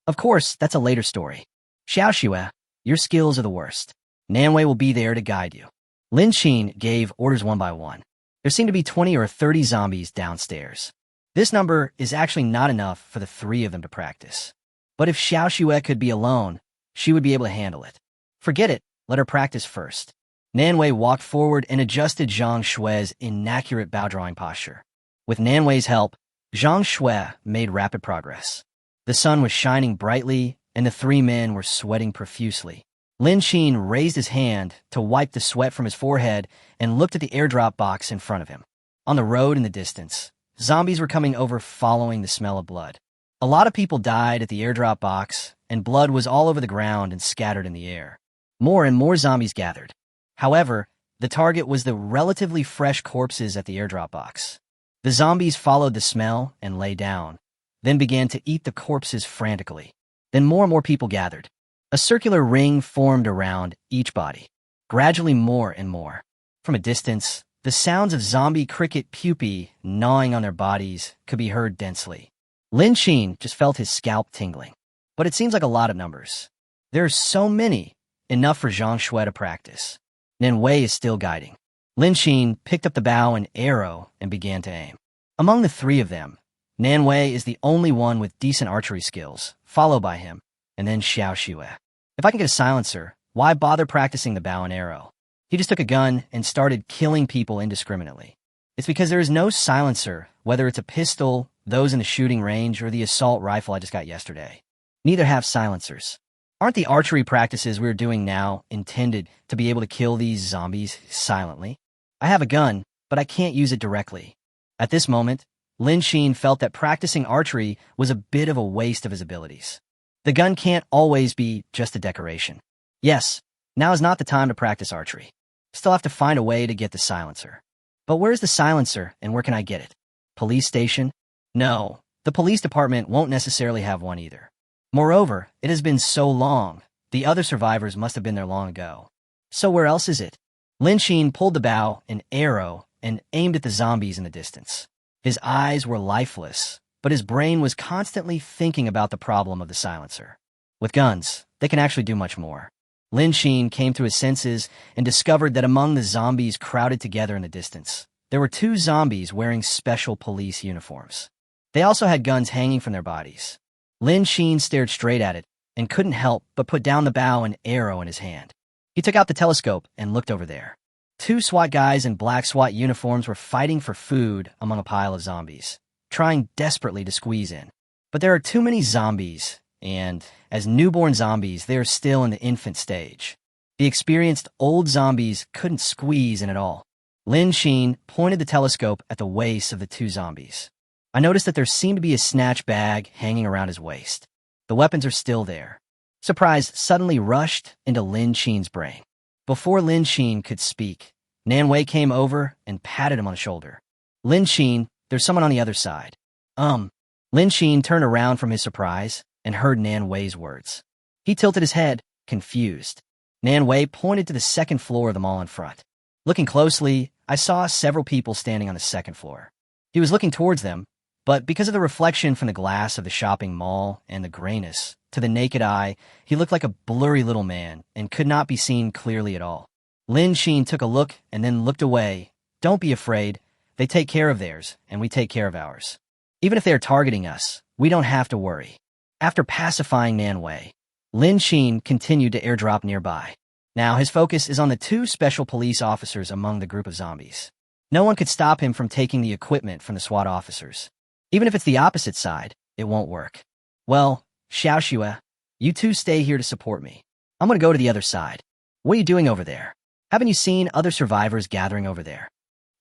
Of course, that's a later story. Xiao Xue, your skills are the worst. Nan Wei will be there to guide you. Lin Xin gave orders one by one. There seemed to be 20 or 30 zombies downstairs. This number is actually not enough for the 3 of them to practice. But if Xiao Xue could be alone, she would be able to handle it. Forget it, let her practice first. Nan Wei walked forward and adjusted Zhang Shui's inaccurate bow drawing posture. With Nan Wei's help, Zhang Shui made rapid progress. The sun was shining brightly, and the 3 men were sweating profusely. Lin Xin raised his hand to wipe the sweat from his forehead and looked at the airdrop box in front of him. On the road in the distance, zombies were coming over following the smell of blood. A lot of people died at the airdrop box, and blood was all over the ground and scattered in the air. More and more zombies gathered. However, the target was the relatively fresh corpses at the airdrop box. The zombies followed the smell and lay down, then began to eat the corpses frantically. Then more and more people gathered. A circular ring formed around each body, gradually more and more. From a distance, the sounds of zombie cricket pupae gnawing on their bodies could be heard densely. Lin Xin just felt his scalp tingling. But it seems like a lot of numbers. There are so many, enough for Zhang Shui to practice. Nan Wei is still guiding. Lin Xin picked up the bow and arrow and began to aim. Among the 3 of them, Nan Wei is the only one with decent archery skills, followed by him, and then Xiao Xue. If I can get a silencer, why bother practicing the bow and arrow? He just took a gun and started killing people indiscriminately. It's because there is no silencer, whether it's a pistol, those in the shooting range, or the assault rifle I just got yesterday. Neither have silencers. Aren't the archery practices we're doing now intended to be able to kill these zombies silently? I have a gun, but I can't use it directly. At this moment, Lin Xin felt that practicing archery was a bit of a waste of his abilities. The gun can't always be just a decoration. Yes, now is not the time to practice archery. Still have to find a way to get the silencer. But where's the silencer and where can I get it? Police station? No, the police department won't necessarily have one either. Moreover, it has been so long, the other survivors must have been there long ago. So where else is it? Lin Xin pulled the bow, an arrow, and aimed at the zombies in the distance. His eyes were lifeless, but his brain was constantly thinking about the problem of the silencer. With guns, they can actually do much more. Lin Xin came to his senses and discovered that among the zombies crowded together in the distance, there were 2 zombies wearing special police uniforms. They also had guns hanging from their bodies. Lin Xin stared straight at it and couldn't help but put down the bow and arrow in his hand. He took out the telescope and looked over there. 2 SWAT guys in black SWAT uniforms were fighting for food among a pile of zombies, trying desperately to squeeze in. But there are too many zombies, and as newborn zombies, they are still in the infant stage. The experienced old zombies couldn't squeeze in at all. Lin Xin pointed the telescope at the waists of the 2 zombies. I noticed that there seemed to be a snatch bag hanging around his waist. The weapons are still there. Surprise suddenly rushed into Lin Xin's brain. Before Lin Xin could speak, Nan Wei came over and patted him on the shoulder. Lin Xin, there's someone on the other side. Lin Xin turned around from his surprise and heard Nan Wei's words. He tilted his head, confused. Nan Wei pointed to the 2nd floor of the mall in front. Looking closely, I saw several people standing on the 2nd floor. He was looking towards them, but because of the reflection from the glass of the shopping mall and the grayness, to the naked eye, he looked like a blurry little man and could not be seen clearly at all. Lin Xin took a look and then looked away. Don't be afraid. They take care of theirs, and we take care of ours. Even if they are targeting us, we don't have to worry. After pacifying Nan Wei, Lin Xin continued to airdrop nearby. Now his focus is on the 2 special police officers among the group of zombies. No one could stop him from taking the equipment from the SWAT officers. Even if it's the opposite side, it won't work. Well, Xiaoxue, you 2 stay here to support me. I'm going to go to the other side. What are you doing over there? Haven't you seen other survivors gathering over there?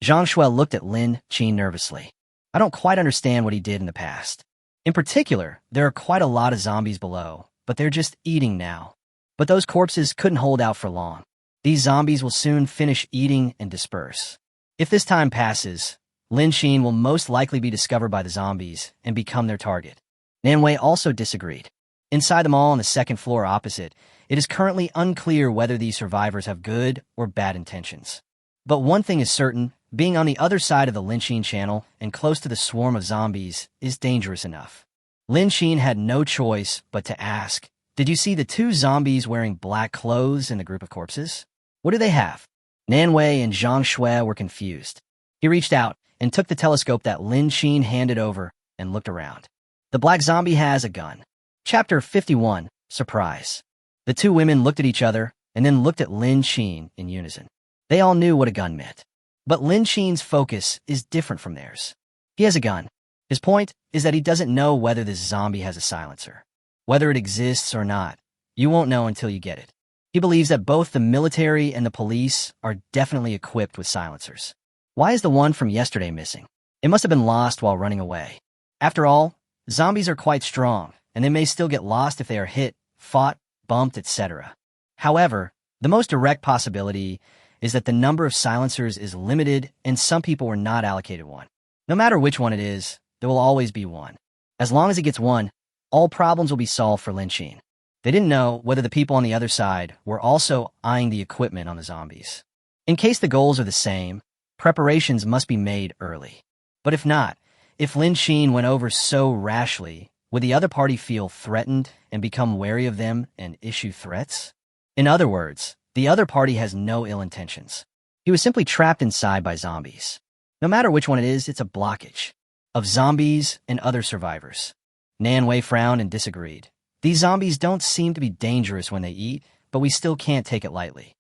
Zhang Shuai looked at Lin Xin nervously. I don't quite understand what he did in the past. In particular, there are quite a lot of zombies below, but they're just eating now. But those corpses couldn't hold out for long. These zombies will soon finish eating and disperse. If this time passes, Lin Xin will most likely be discovered by the zombies and become their target. Nan Wei also disagreed. Inside the mall on the 2nd floor opposite, it is currently unclear whether these survivors have good or bad intentions. But one thing is certain, being on the other side of the Lin Xin channel and close to the swarm of zombies is dangerous enough. Lin Xin had no choice but to ask, did you see the 2 zombies wearing black clothes in the group of corpses? What do they have? Nan Wei and Zhang Shuai were confused. He reached out and took the telescope that Lin Xin handed over and looked around. The black zombie has a gun. Chapter 51, Surprise. The 2 women looked at each other and then looked at Lin Xin in unison. They all knew what a gun meant. But Lin Xin's focus is different from theirs. He has a gun. His point is that he doesn't know whether this zombie has a silencer. Whether it exists or not, you won't know until you get it. He believes that both the military and the police are definitely equipped with silencers. Why is the one from yesterday missing? It must have been lost while running away. After all, zombies are quite strong, and they may still get lost if they are hit, fought, bumped, etc. However, the most direct possibility is that the number of silencers is limited and some people were not allocated one. No matter which one it is, there will always be one. As long as it gets one, all problems will be solved for Lin Xin. They didn't know whether the people on the other side were also eyeing the equipment on the zombies. In case the goals are the same, preparations must be made early. But if not, if Lin Xin went over so rashly, would the other party feel threatened and become wary of them and issue threats? In other words, the other party has no ill intentions. He was simply trapped inside by zombies. No matter which one it is, it's a blockage of zombies and other survivors. Nan Wei frowned and disagreed. These zombies don't seem to be dangerous when they eat, but we still can't take it lightly.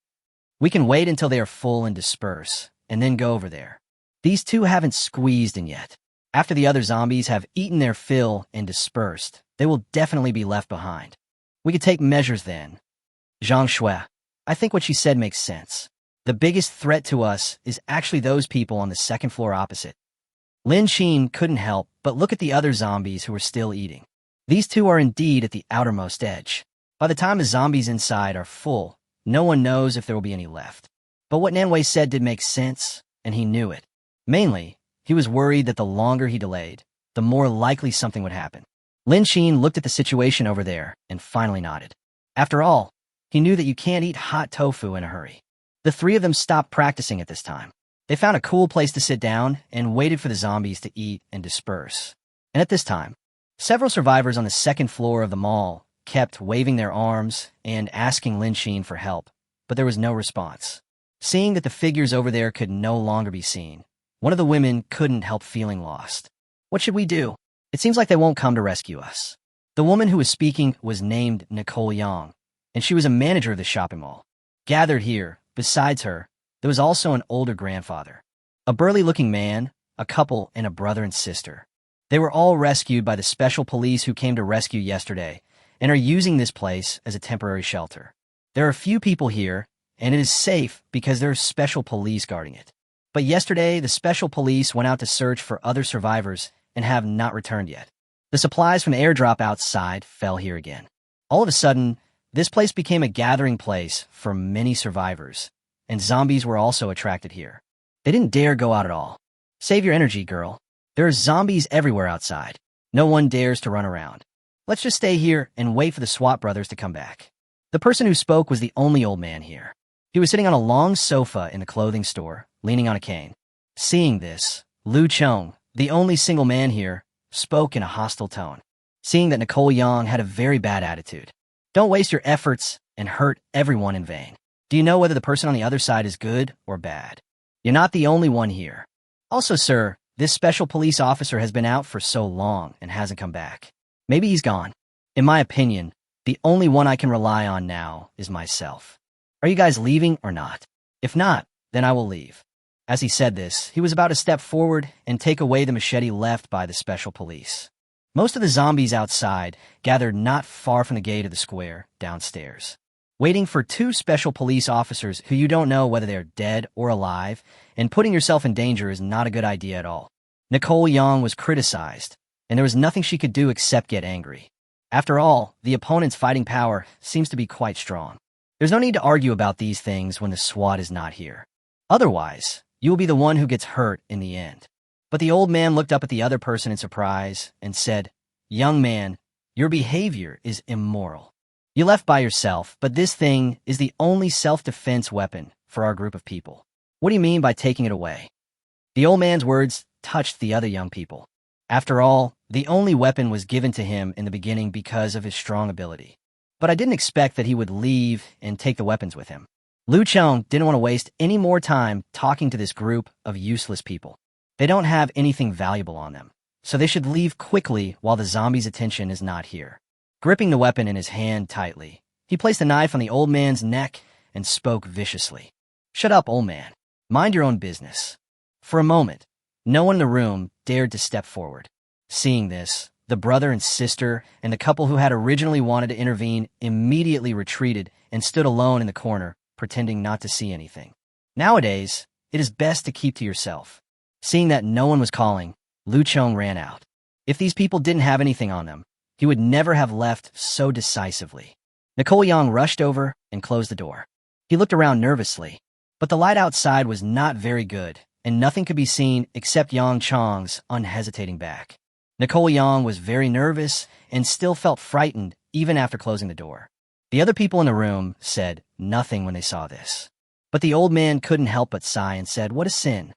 We can wait until they are full and disperse, and then go over there. These 2 haven't squeezed in yet. After the other zombies have eaten their fill and dispersed, they will definitely be left behind. We could take measures then. Zhang Shuai, I think what she said makes sense. The biggest threat to us is actually those people on the second floor opposite. Lin Sheen couldn't help but look at the other zombies who were still eating. These two are indeed at the outermost edge. By the time the zombies inside are full, no one knows if there will be any left. But what Nanwei said did make sense, and he knew it. Mainly, he was worried that the longer he delayed, the more likely something would happen. Lin Sheen looked at the situation over there and finally nodded. After all, he knew that you can't eat hot tofu in a hurry. The three of them stopped practicing at this time. They found a cool place to sit down and waited for the zombies to eat and disperse. And at this time, several survivors on the second floor of the mall kept waving their arms and asking Lin Sheen for help, but there was no response. Seeing that the figures over there could no longer be seen, one of the women couldn't help feeling lost. What should we do? It seems like they won't come to rescue us. The woman who was speaking was named Nicole Yang, and she was a manager of the shopping mall. Gathered here, besides her, there was also an older grandfather, a burly-looking man, a couple, and a brother and sister. They were all rescued by the special police who came to rescue yesterday and are using this place as a temporary shelter. There are a few people here, and it is safe because there are special police guarding it. But yesterday, the special police went out to search for other survivors and have not returned yet. The supplies from the airdrop outside fell here again. All of a sudden, this place became a gathering place for many survivors, and zombies were also attracted here. They didn't dare go out at all. Save your energy, girl. There are zombies everywhere outside. No one dares to run around. Let's just stay here and wait for the SWAT brothers to come back. The person who spoke was the only old man here. He was sitting on a long sofa in the clothing store, leaning on a cane. Seeing this, Lu Chong, the only single man here, spoke in a hostile tone, seeing that Nicole Yang had a very bad attitude. Don't waste your efforts and hurt everyone in vain. Do you know whether the person on the other side is good or bad? You're not the only one here. Also, sir, this special police officer has been out for so long and hasn't come back. Maybe he's gone. In my opinion, the only one I can rely on now is myself. Are you guys leaving or not? If not, then I will leave. As he said this, he was about to step forward and take away the machete left by the special police. Most of the zombies outside gathered not far from the gate of the square, downstairs, waiting for two special police officers who you don't know whether they're dead or alive, and putting yourself in danger is not a good idea at all. Nicole Yang was criticized, and there was nothing she could do except get angry. After all, the opponent's fighting power seems to be quite strong. There's no need to argue about these things when the SWAT is not here. Otherwise, you will be the one who gets hurt in the end. But the old man looked up at the other person in surprise and said, "Young man, your behavior is immoral. You left by yourself, but this thing is the only self-defense weapon for our group of people. What do you mean by taking it away?" The old man's words touched the other young people. After all, the only weapon was given to him in the beginning because of his strong ability. But I didn't expect that he would leave and take the weapons with him. Lu Chong didn't want to waste any more time talking to this group of useless people. They don't have anything valuable on them, so they should leave quickly while the zombie's attention is not here. Gripping the weapon in his hand tightly, he placed the knife on the old man's neck and spoke viciously. "Shut up, old man. Mind your own business." For a moment, no one in the room dared to step forward. Seeing this, the brother and sister and the couple who had originally wanted to intervene immediately retreated and stood alone in the corner, pretending not to see anything. Nowadays, it is best to keep to yourself. Seeing that no one was calling, Lu Chong ran out. If these people didn't have anything on them, he would never have left so decisively. Nicole Yang rushed over and closed the door. He looked around nervously, but the light outside was not very good, and nothing could be seen except Yang Chong's unhesitating back. Nicole Yang was very nervous and still felt frightened even after closing the door. The other people in the room said nothing when they saw this. But the old man couldn't help but sigh and said, "What a sin.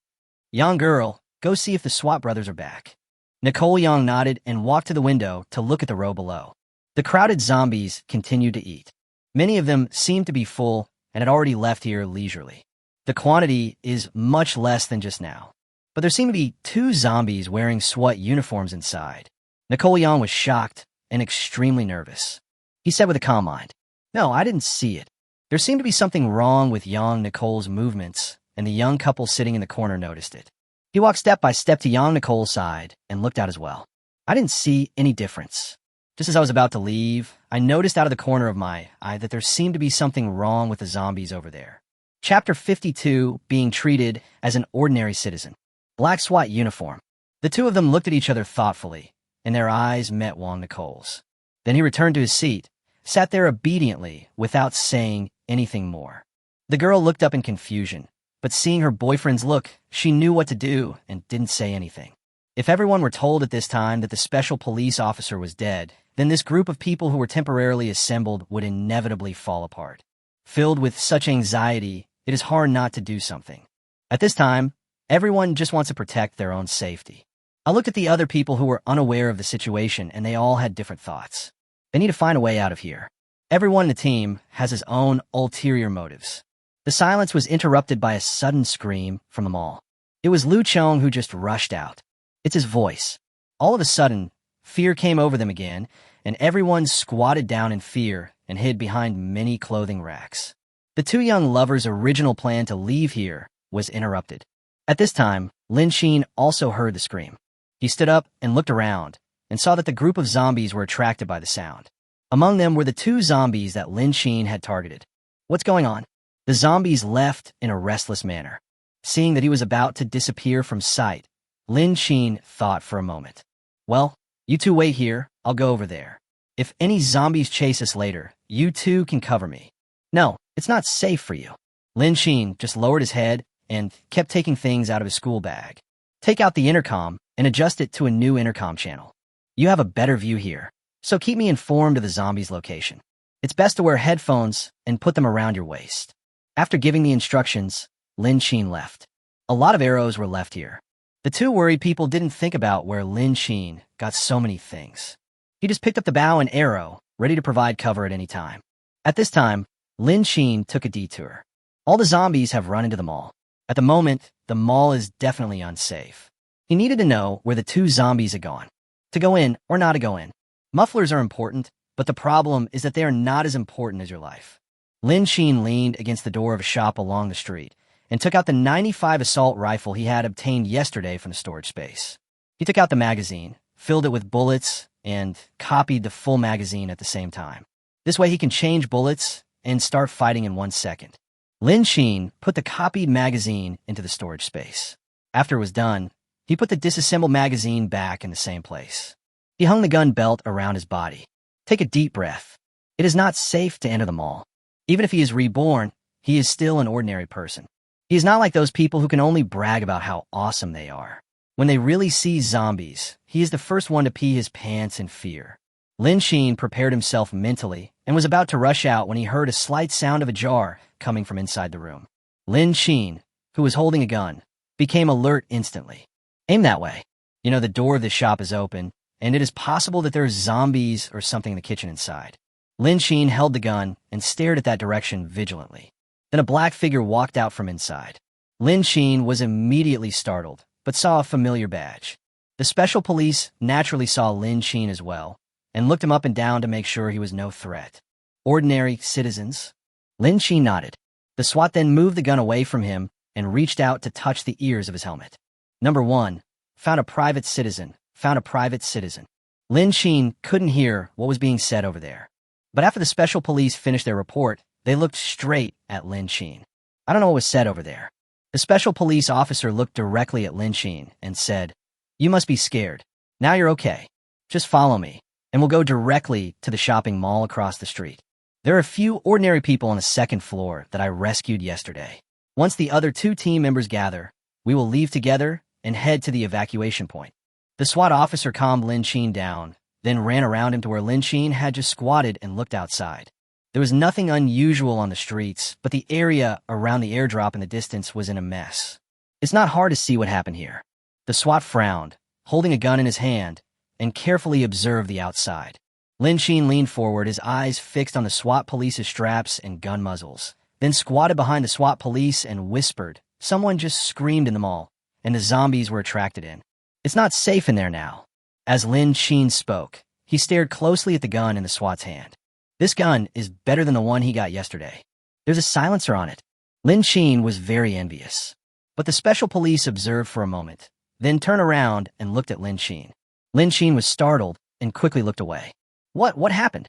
Young girl, go see if the SWAT brothers are back." Nicole Yang nodded and walked to the window to look at the row below. The crowded zombies continued to eat. Many of them seemed to be full and had already left here leisurely. The quantity is much less than just now. But there seemed to be two zombies wearing SWAT uniforms inside. Nicole Yang was shocked and extremely nervous. He said with a calm mind, "No, I didn't see it." There seemed to be something wrong with young Nicole's movements, and the young couple sitting in the corner noticed it. He walked step by step to young Nicole's side and looked out as well. I didn't see any difference. Just as I was about to leave, I noticed out of the corner of my eye that there seemed to be something wrong with the zombies over there. Chapter 52, Being Treated as an Ordinary Citizen. Black SWAT uniform. The two of them looked at each other thoughtfully, and their eyes met Wong Nicole's. Then he returned to his seat, sat there obediently without saying anything more. The girl looked up in confusion, but seeing her boyfriend's look, she knew what to do and didn't say anything. If everyone were told at this time that the special police officer was dead, then this group of people who were temporarily assembled would inevitably fall apart. Filled with such anxiety, it is hard not to do something. At this time, everyone just wants to protect their own safety. I looked at the other people who were unaware of the situation, and they all had different thoughts. They need to find a way out of here. Everyone in the team has his own ulterior motives. The silence was interrupted by a sudden scream from the mall. It was Lu Chong who just rushed out. It's his voice. All of a sudden, fear came over them again, and everyone squatted down in fear and hid behind many clothing racks. The two young lovers' original plan to leave here was interrupted. At this time, Lin Xin also heard the scream. He stood up and looked around, and saw that the group of zombies were attracted by the sound. Among them were the two zombies that Lin Xin had targeted. What's going on? The zombies left in a restless manner. Seeing that he was about to disappear from sight, Lin Xin thought for a moment. Well, you two wait here, I'll go over there. If any zombies chase us later, you two can cover me. No, it's not safe for you. Lin Xin just lowered his head and kept taking things out of his school bag. Take out the intercom and adjust it to a new intercom channel. You have a better view here, so keep me informed of the zombies' location. It's best to wear headphones and put them around your waist. After giving the instructions, Lin Xin left. A lot of arrows were left here. The two worried people didn't think about where Lin Xin got so many things. He just picked up the bow and arrow, ready to provide cover at any time. At this time, Lin Xin took a detour. All the zombies have run into the mall. At the moment, the mall is definitely unsafe. He needed to know where the two zombies had gone. To go in or not to go in. Mufflers are important, but the problem is that they are not as important as your life. Lin Xin leaned against the door of a shop along the street and took out the .95 assault rifle he had obtained yesterday from the storage space. He took out the magazine, filled it with bullets, and copied the full magazine at the same time. This way he can change bullets and start fighting in 1 second. Lin Xin put the copied magazine into the storage space. After it was done, he put the disassembled magazine back in the same place. He hung the gun belt around his body. Take a deep breath. It is not safe to enter the mall. Even if he is reborn, he is still an ordinary person. He is not like those people who can only brag about how awesome they are. When they really see zombies, he is the first one to pee his pants in fear. Lin Xin prepared himself mentally and was about to rush out when he heard a slight sound of a jar coming from inside the room. Lin Xin, who was holding a gun, became alert instantly. Aim that way. You know, the door of the shop is open, and it is possible that there are zombies or something in the kitchen inside. Lin Xin held the gun and stared at that direction vigilantly. Then a black figure walked out from inside. Lin Xin was immediately startled, but saw a familiar badge. The special police naturally saw Lin Xin as well, and looked him up and down to make sure he was no threat. Ordinary citizens? Lin Xin nodded. The SWAT then moved the gun away from him and reached out to touch the ears of his helmet. Number 1. Found a private citizen. Found a private citizen. Lin Xin couldn't hear what was being said over there. But after the special police finished their report, they looked straight at Lin Xin. I don't know what was said over there. The special police officer looked directly at Lin Xin and said, "You must be scared. Now you're okay. Just follow me, and we'll go directly to the shopping mall across the street. There are a few ordinary people on the second floor that I rescued yesterday. Once the other two team members gather, we will leave together and head to the evacuation point." The SWAT officer calmed Lin Xin down, then ran around him to where Lin Xin had just squatted and looked outside. There was nothing unusual on the streets, but the area around the airdrop in the distance was in a mess. It's not hard to see what happened here. The SWAT frowned, holding a gun in his hand, and carefully observed the outside. Lin Xin leaned forward, his eyes fixed on the SWAT police's straps and gun muzzles, then squatted behind the SWAT police and whispered. Someone just screamed in the mall, and the zombies were attracted in. It's not safe in there now. As Lin Xin spoke, he stared closely at the gun in the SWAT's hand. This gun is better than the one he got yesterday. There's a silencer on it. Lin Xin was very envious. But the special police observed for a moment, then turned around and looked at Lin Xin. Lin Xin was startled and quickly looked away. What happened?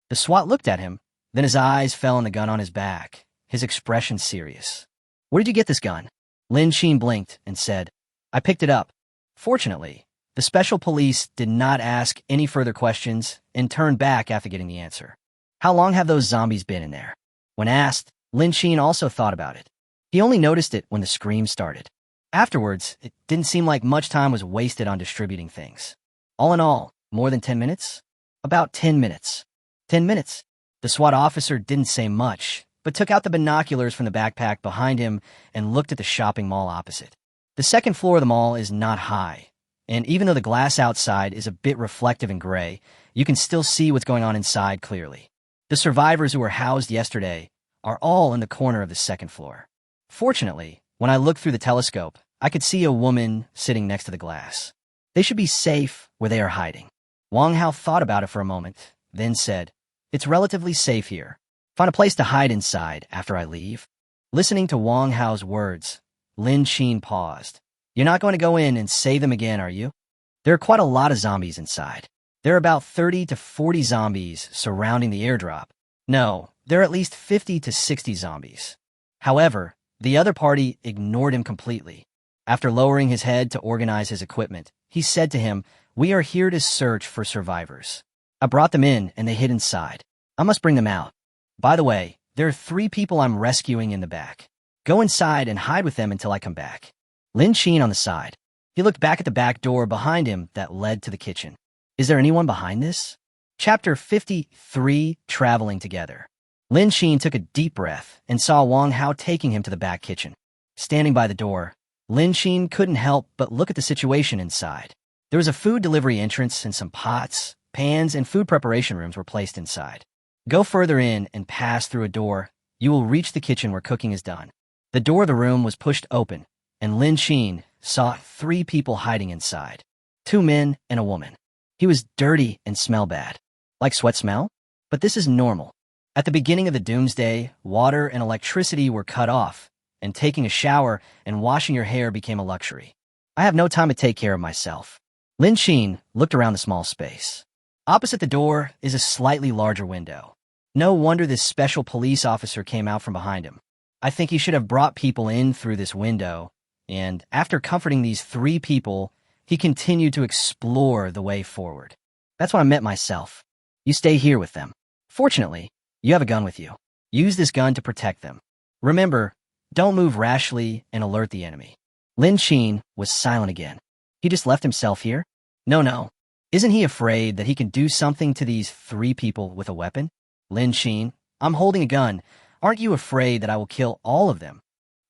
The SWAT looked at him, then his eyes fell on the gun on his back. his expression serious. "Where did you get this gun?" Lin Xin blinked and said, "I picked it up." Fortunately, the special police did not ask any further questions and turned back after getting the answer. "How long have those zombies been in there?" When asked, Lin Xin also thought about it. He only noticed it when the scream started. Afterwards, it didn't seem like much time was wasted on distributing things. All in all, more than 10 minutes? About 10 minutes. 10 minutes. The SWAT officer didn't say much, but took out the binoculars from the backpack behind him and looked at the shopping mall opposite. The second floor of the mall is not high, and even though the glass outside is a bit reflective and gray, you can still see what's going on inside clearly. The survivors who were housed yesterday are all in the corner of the second floor. Fortunately, when I looked through the telescope, I could see a woman sitting next to the glass. They should be safe where they are hiding. Wang Hao thought about it for a moment, then said, "It's relatively safe here. Find a place to hide inside after I leave." Listening to Wang Hao's words, Lin Xin paused. "You're not going to go in and save them again, are you?" "There are quite a lot of zombies inside. There are about 30 to 40 zombies surrounding the airdrop. No, there are at least 50 to 60 zombies." However, the other party ignored him completely. After lowering his head to organize his equipment, he said to him, "We are here to search for survivors. I brought them in and they hid inside. I must bring them out. By the way, there are 3 people I'm rescuing in the back. Go inside and hide with them until I come back." Lin Xin on the side. He looked back at the back door behind him that led to the kitchen. Is there anyone behind this? Chapter 53, Traveling Together. Lin Xin took a deep breath and saw Wang Hao taking him to the back kitchen. Standing by the door, Lin Xin couldn't help but look at the situation inside. There was a food delivery entrance and some pots, pans, and food preparation rooms were placed inside. Go further in and pass through a door. You will reach the kitchen where cooking is done. The door of the room was pushed open, and Lin Xin saw 3 people hiding inside. 2 men and a woman. He was dirty and smelled bad. Like sweat smell? But this is normal. At the beginning of the doomsday, water and electricity were cut off, and taking a shower and washing your hair became a luxury. I have no time to take care of myself. Lin Xin looked around the small space. Opposite the door is a slightly larger window. No wonder this special police officer came out from behind him. I think he should have brought people in through this window, and after comforting these 3 people, he continued to explore the way forward. That's when I met myself. You stay here with them. Fortunately, you have a gun with you. Use this gun to protect them. Remember, don't move rashly and alert the enemy. Lin Xin was silent again. He just left himself here? No. Isn't he afraid that he can do something to these 3 people with a weapon? Lin Xin, I'm holding a gun. Aren't you afraid that I will kill all of them?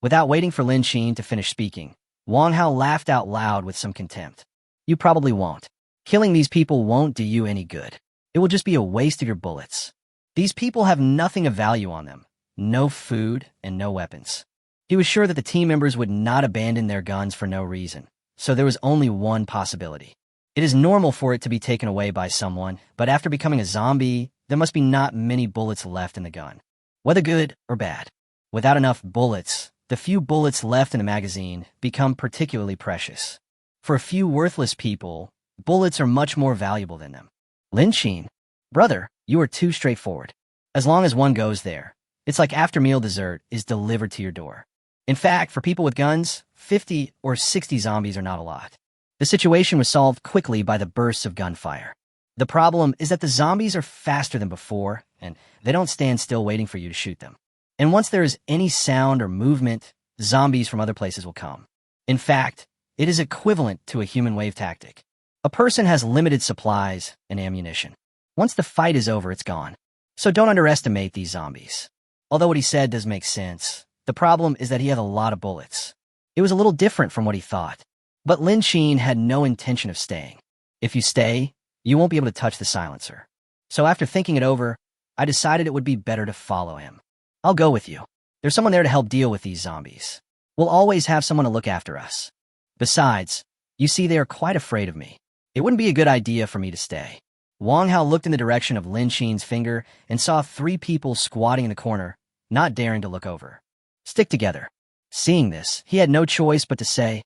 Without waiting for Lin Xin to finish speaking, Wang Hao laughed out loud with some contempt. You probably won't. Killing these people won't do you any good. It will just be a waste of your bullets. These people have nothing of value on them. No food and no weapons. He was sure that the team members would not abandon their guns for no reason, so there was only one possibility. It is normal for it to be taken away by someone, but after becoming a zombie, there must be not many bullets left in the gun, whether good or bad. Without enough bullets, the few bullets left in the magazine become particularly precious. For a few worthless people, bullets are much more valuable than them. Lin Xin, brother, you are too straightforward. As long as one goes there, it's like after-meal dessert is delivered to your door. In fact, for people with guns, 50 or 60 zombies are not a lot. The situation was solved quickly by the bursts of gunfire. The problem is that the zombies are faster than before, and they don't stand still waiting for you to shoot them. And once there is any sound or movement, zombies from other places will come. In fact, it is equivalent to a human wave tactic. A person has limited supplies and ammunition. Once the fight is over, it's gone. So don't underestimate these zombies. Although what he said does make sense, the problem is that he had a lot of bullets. It was a little different from what he thought. But Lin Xin had no intention of staying. If you stay, you won't be able to touch the silencer. So after thinking it over, I decided it would be better to follow him. I'll go with you. There's someone there to help deal with these zombies. We'll always have someone to look after us. Besides, you see they are quite afraid of me. It wouldn't be a good idea for me to stay. Wang Hao looked in the direction of Lin Xin's finger and saw 3 people squatting in the corner, not daring to look over. Stick together. Seeing this, he had no choice but to say,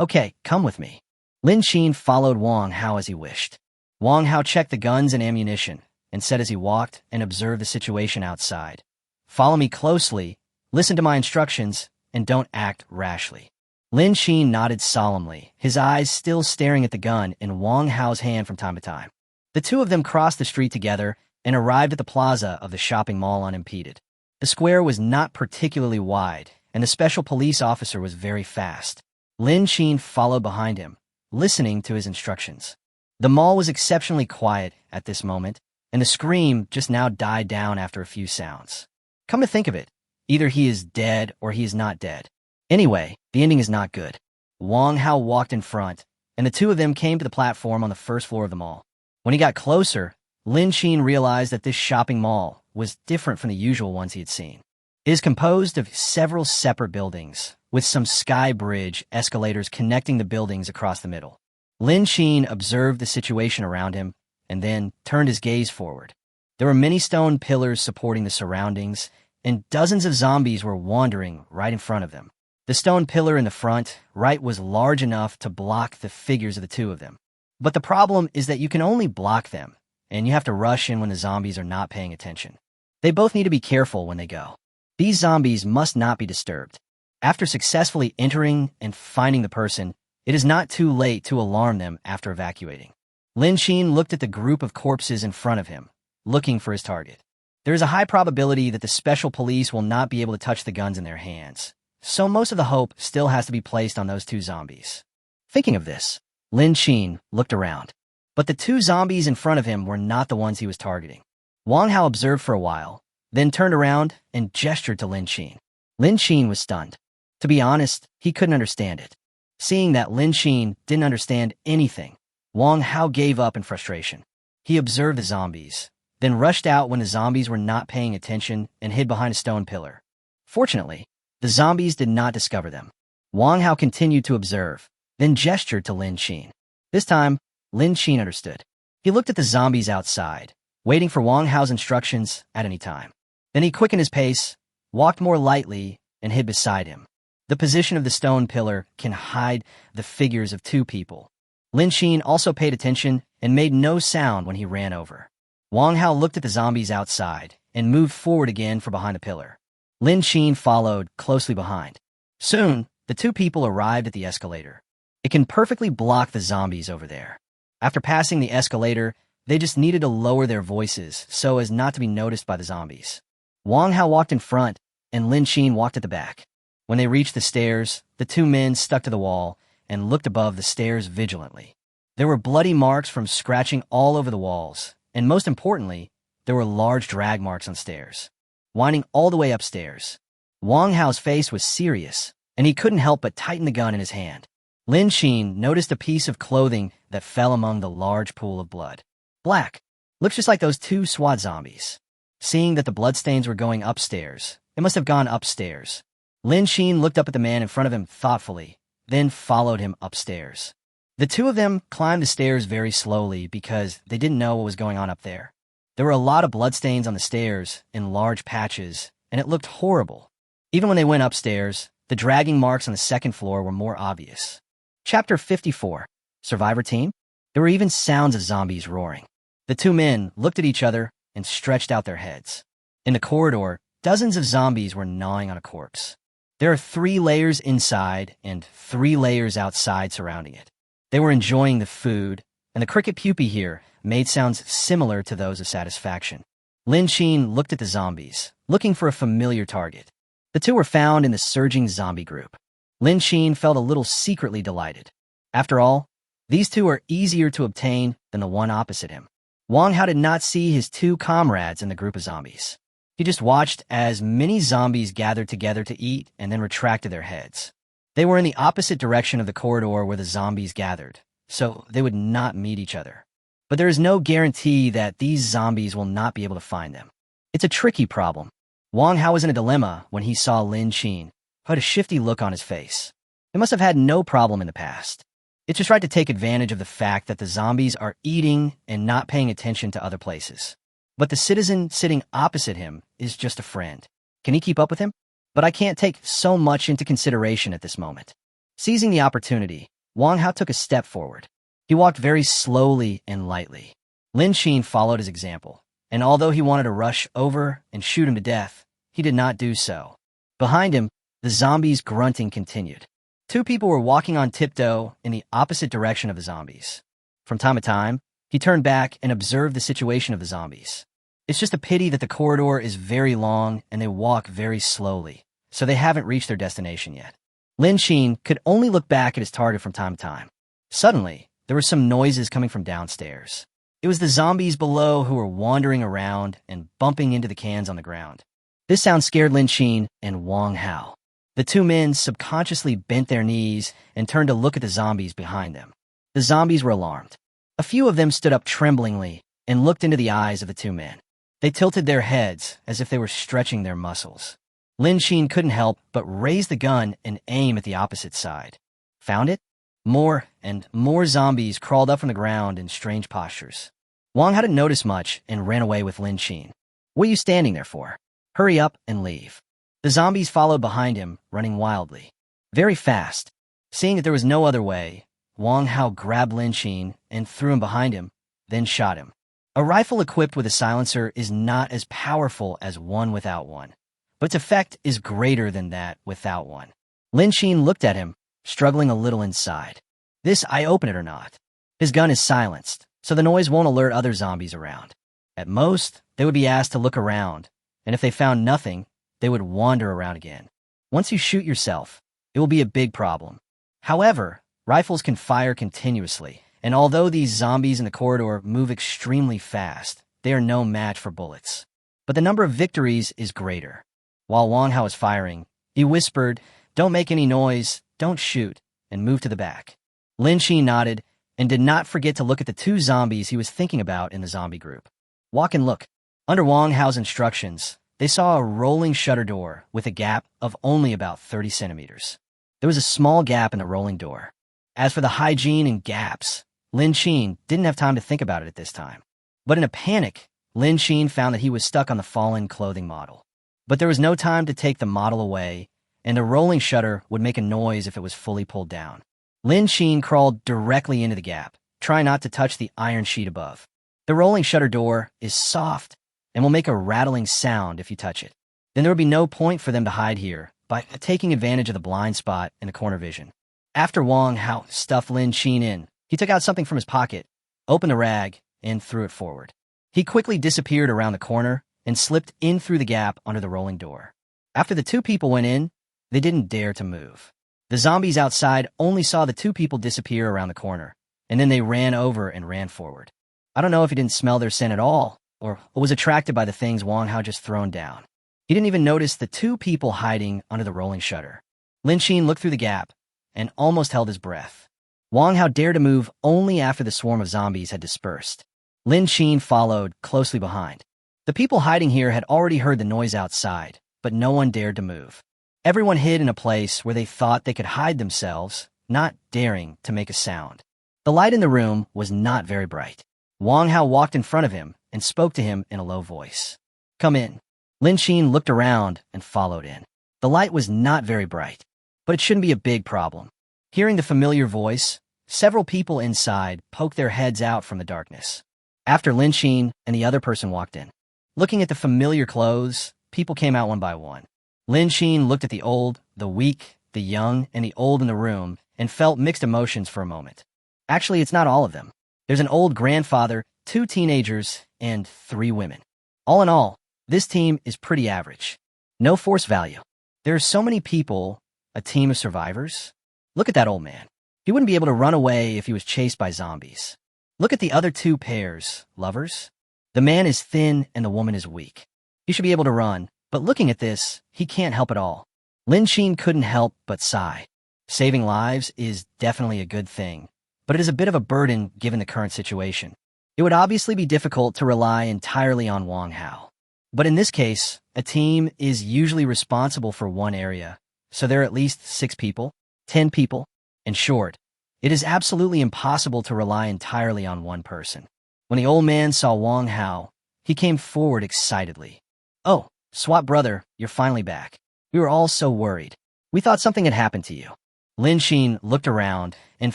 okay, come with me. Lin Xin followed Wang Hao as he wished. Wang Hao checked the guns and ammunition and said as he walked and observed the situation outside, follow me closely Listen to my instructions and don't act rashly. Lin Xin nodded solemnly, his eyes still staring at the gun in Wang Hao's hand from time to time. The two of them crossed the street together and arrived at the plaza of the shopping mall unimpeded. The square was not particularly wide, and the special police officer was very fast. Lin Xin followed behind him, listening to his instructions. The mall was exceptionally quiet at this moment, and the scream just now died down after a few sounds. Come to think of it, either he is dead or he is not dead. Anyway, the ending is not good. Wang Hao walked in front, and the two of them came to the platform on the first floor of the mall. When he got closer, Lin Xin realized that this shopping mall was different from the usual ones he had seen. It is composed of several separate buildings, with some sky bridge escalators connecting the buildings across the middle. Lin Xin observed the situation around him and then turned his gaze forward. There were many stone pillars supporting the surroundings, and dozens of zombies were wandering right in front of them. The stone pillar in the front, right, was large enough to block the figures of the two of them. But the problem is that you can only block them, and you have to rush in when the zombies are not paying attention. They both need to be careful when they go. These zombies must not be disturbed. After successfully entering and finding the person, it is not too late to alarm them after evacuating. Lin Xin looked at the group of corpses in front of him, looking for his target. There is a high probability that the special police will not be able to touch the guns in their hands, so most of the hope still has to be placed on those two zombies. Thinking of this, Lin Xin looked around. But the two zombies in front of him were not the ones he was targeting. Wang Hao observed for a while, then turned around and gestured to Lin Xin. Lin Xin was stunned. To be honest, he couldn't understand it. Seeing that Lin Xin didn't understand anything, Wang Hao gave up in frustration. He observed the zombies, then rushed out when the zombies were not paying attention and hid behind a stone pillar. Fortunately, the zombies did not discover them. Wang Hao continued to observe, then gestured to Lin Xin. This time, Lin Xin understood. He looked at the zombies outside, waiting for Wang Hao's instructions at any time. Then he quickened his pace, walked more lightly, and hid beside him. The position of the stone pillar can hide the figures of two people. Lin Xin also paid attention and made no sound when he ran over. Wang Hao looked at the zombies outside and moved forward again from behind the pillar. Lin Xin followed closely behind. Soon, the two people arrived at the escalator. It can perfectly block the zombies over there. After passing the escalator, they just needed to lower their voices so as not to be noticed by the zombies. Wang Hao walked in front, and Lin Xin walked at the back. When they reached the stairs, the two men stuck to the wall and looked above the stairs vigilantly. There were bloody marks from scratching all over the walls, and most importantly, there were large drag marks on stairs, winding all the way upstairs. Wang Hao's face was serious, and he couldn't help but tighten the gun in his hand. Lin Xin noticed a piece of clothing that fell among the large pool of blood. Black. Looks just like those two SWAT zombies. Seeing that the bloodstains were going upstairs, it must have gone upstairs. Lin Xin looked up at the man in front of him thoughtfully, then followed him upstairs. The two of them climbed the stairs very slowly because they didn't know what was going on up there. There were a lot of bloodstains on the stairs in large patches, and it looked horrible. Even when they went upstairs, the dragging marks on the second floor were more obvious. Chapter 54. Survivor Team? There were even sounds of zombies roaring. The two men looked at each other and stretched out their heads. In the corridor, dozens of zombies were gnawing on a corpse. There are 3 layers inside and 3 layers outside surrounding it. They were enjoying the food, and the cricket pupae here made sounds similar to those of satisfaction. Lin Xin looked at the zombies, looking for a familiar target. The two were found in the surging zombie group. Lin Xin felt a little secretly delighted. After all, these two are easier to obtain than the one opposite him. Wang Hao did not see his 2 comrades in the group of zombies. He just watched as many zombies gathered together to eat and then retracted their heads. They were in the opposite direction of the corridor where the zombies gathered, so they would not meet each other. But there is no guarantee that these zombies will not be able to find them. It's a tricky problem. Wang Hao was in a dilemma when he saw Lin Xin, who had a shifty look on his face. He must have had no problem in the past. It's just right to take advantage of the fact that the zombies are eating and not paying attention to other places. But the citizen sitting opposite him is just a friend. Can he keep up with him? But I can't take so much into consideration at this moment. Seizing the opportunity, Wang Hao took a step forward. He walked very slowly and lightly. Lin Xin followed his example, and although he wanted to rush over and shoot him to death, he did not do so. Behind him, the zombies' grunting continued. Two people were walking on tiptoe in the opposite direction of the zombies. From time to time, he turned back and observed the situation of the zombies. It's just a pity that the corridor is very long and they walk very slowly, so they haven't reached their destination yet. Lin Xin could only look back at his target from time to time. Suddenly, there were some noises coming from downstairs. It was the zombies below who were wandering around and bumping into the cans on the ground. This sound scared Lin Xin and Wang Hao. The two men subconsciously bent their knees and turned to look at the zombies behind them. The zombies were alarmed. A few of them stood up tremblingly and looked into the eyes of the two men. They tilted their heads as if they were stretching their muscles. Lin Xin couldn't help but raise the gun and aim at the opposite side. Found it? More and more zombies crawled up from the ground in strange postures. Wang hadn't noticed much and ran away with Lin Xin. What are you standing there for? Hurry up and leave. The zombies followed behind him, running wildly. Very fast. Seeing that there was no other way, Wang Hao grabbed Lin Xin and threw him behind him, then shot him. A rifle equipped with a silencer is not as powerful as one without one, but its effect is greater than that without one. Lin Xin looked at him, struggling a little inside. This, I open it or not. His gun is silenced, so the noise won't alert other zombies around. At most, they would be asked to look around, and if they found nothing, they would wander around again. Once you shoot yourself, it will be a big problem. However, rifles can fire continuously, and although these zombies in the corridor move extremely fast, they are no match for bullets. But the number of victories is greater. While Wang Hao was firing, he whispered, "Don't make any noise, don't shoot," and moved to the back. Lin Xin nodded and did not forget to look at the two zombies he was thinking about in the zombie group. Walk and look. Under Wang Hao's instructions, they saw a rolling shutter door with a gap of only about 30 centimeters. There was a small gap in the rolling door. As for the hygiene and gaps, Lin Xin didn't have time to think about it at this time. But in a panic, Lin Xin found that he was stuck on the fallen clothing model. But there was no time to take the model away, and the rolling shutter would make a noise if it was fully pulled down. Lin Xin crawled directly into the gap, trying not to touch the iron sheet above. The rolling shutter door is soft and will make a rattling sound if you touch it. Then there would be no point for them to hide here by taking advantage of the blind spot in the corner vision. After Wang Hao stuffed Lin Xin in, he took out something from his pocket, opened the rag, and threw it forward. He quickly disappeared around the corner and slipped in through the gap under the rolling door. After the two people went in, they didn't dare to move. The zombies outside only saw the two people disappear around the corner, and then they ran over and ran forward. I don't know if he didn't smell their scent at all, or was attracted by the things Wang Hao just thrown down. He didn't even notice the two people hiding under the rolling shutter. Lin Xin looked through the gap and almost held his breath. Wang Hao dared to move only after the swarm of zombies had dispersed. Lin Xin followed closely behind. The people hiding here had already heard the noise outside, but no one dared to move. Everyone hid in a place where they thought they could hide themselves, not daring to make a sound. The light in the room was not very bright. Wang Hao walked in front of him and spoke to him in a low voice. "Come in." Lin Xin looked around and followed in. The light was not very bright, but it shouldn't be a big problem. Hearing the familiar voice, several people inside poked their heads out from the darkness. After Lin Xin and the other person walked in. Looking at the familiar clothes, people came out one by one. Lin Xin looked at the old, the weak, the young, and the old in the room and felt mixed emotions for a moment. Actually, it's not all of them. There's an old grandfather, 2 teenagers, and 3 women. All in all, this team is pretty average. No force value. There are so many people, a team of survivors. Look at that old man. He wouldn't be able to run away if he was chased by zombies. Look at the other 2 pairs, lovers. The man is thin and the woman is weak. He should be able to run, but looking at this, he can't help at all. Lin Xin couldn't help but sigh. Saving lives is definitely a good thing, but it is a bit of a burden given the current situation. It would obviously be difficult to rely entirely on Wang Hao. But in this case, a team is usually responsible for one area, so there are at least 6 people, 10 people. In short, it is absolutely impossible to rely entirely on one person. When the old man saw Wang Hao, he came forward excitedly. "Oh, Swat brother, you're finally back. We were all so worried. We thought something had happened to you." Lin Xin looked around and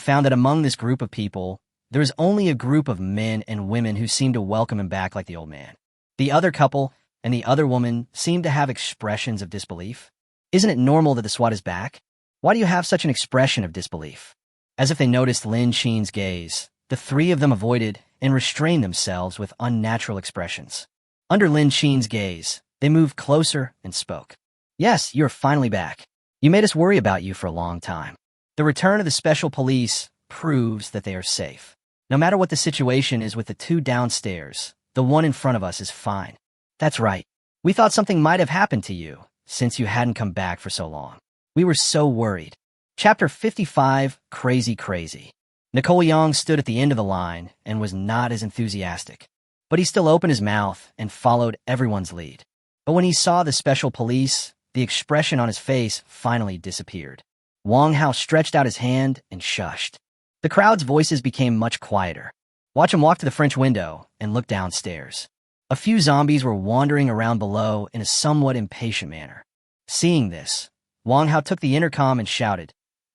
found that among this group of people, there was only a group of men and women who seemed to welcome him back like the old man. The other couple and the other woman seemed to have expressions of disbelief. Isn't it normal that the SWAT is back? Why do you have such an expression of disbelief? As if they noticed Lin Qin's gaze, the three of them avoided and restrained themselves with unnatural expressions. Under Lin Qin's gaze, they moved closer and spoke. Yes, you're finally back. You made us worry about you for a long time. The return of the special police proves that they are safe. No matter what the situation is with the two downstairs, the one in front of us is fine. That's right. We thought something might have happened to you since you hadn't come back for so long. We were so worried. Chapter 55, Crazy. Nicole Young stood at the end of the line and was not as enthusiastic. But he still opened his mouth and followed everyone's lead. But when he saw the special police, the expression on his face finally disappeared. Wang Hao stretched out his hand and shushed. The crowd's voices became much quieter. Watch him walk to the French window and look downstairs. A few zombies were wandering around below in a somewhat impatient manner. Seeing this, Wang Hao took the intercom and shouted,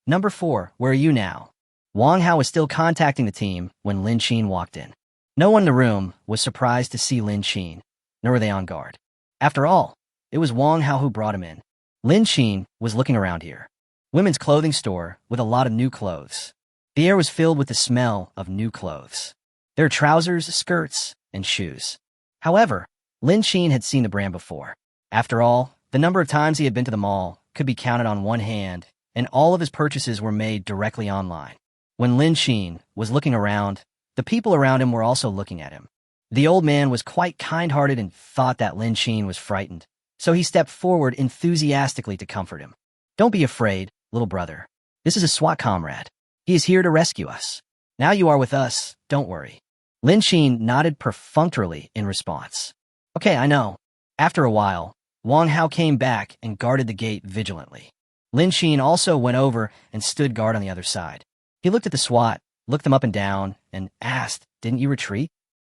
"Number 4, where are you now?" Wang Hao was still contacting the team when Lin Qin walked in. No one in the room was surprised to see Lin Qin, nor were they on guard. After all, it was Wang Hao who brought him in. Lin Qin was looking around here. Women's clothing store with a lot of new clothes. The air was filled with the smell of new clothes. There were trousers, skirts, and shoes. However, Lin Qin had seen the brand before. After all, the number of times he had been to the mall could be counted on one hand, and all of his purchases were made directly online. When Lin Qin was looking around, the people around him were also looking at him. The old man was quite kind-hearted and thought that Lin Qin was frightened, so he stepped forward enthusiastically to comfort him. "Don't be afraid, little brother. This is a SWAT comrade. He is here to rescue us. Now you are with us, don't worry." Lin Qin nodded perfunctorily in response. "Okay, I know." After a while, Wang Hao came back and guarded the gate vigilantly. Lin Qin also went over and stood guard on the other side. He looked at the SWAT, looked them up and down, and asked, "Didn't you retreat?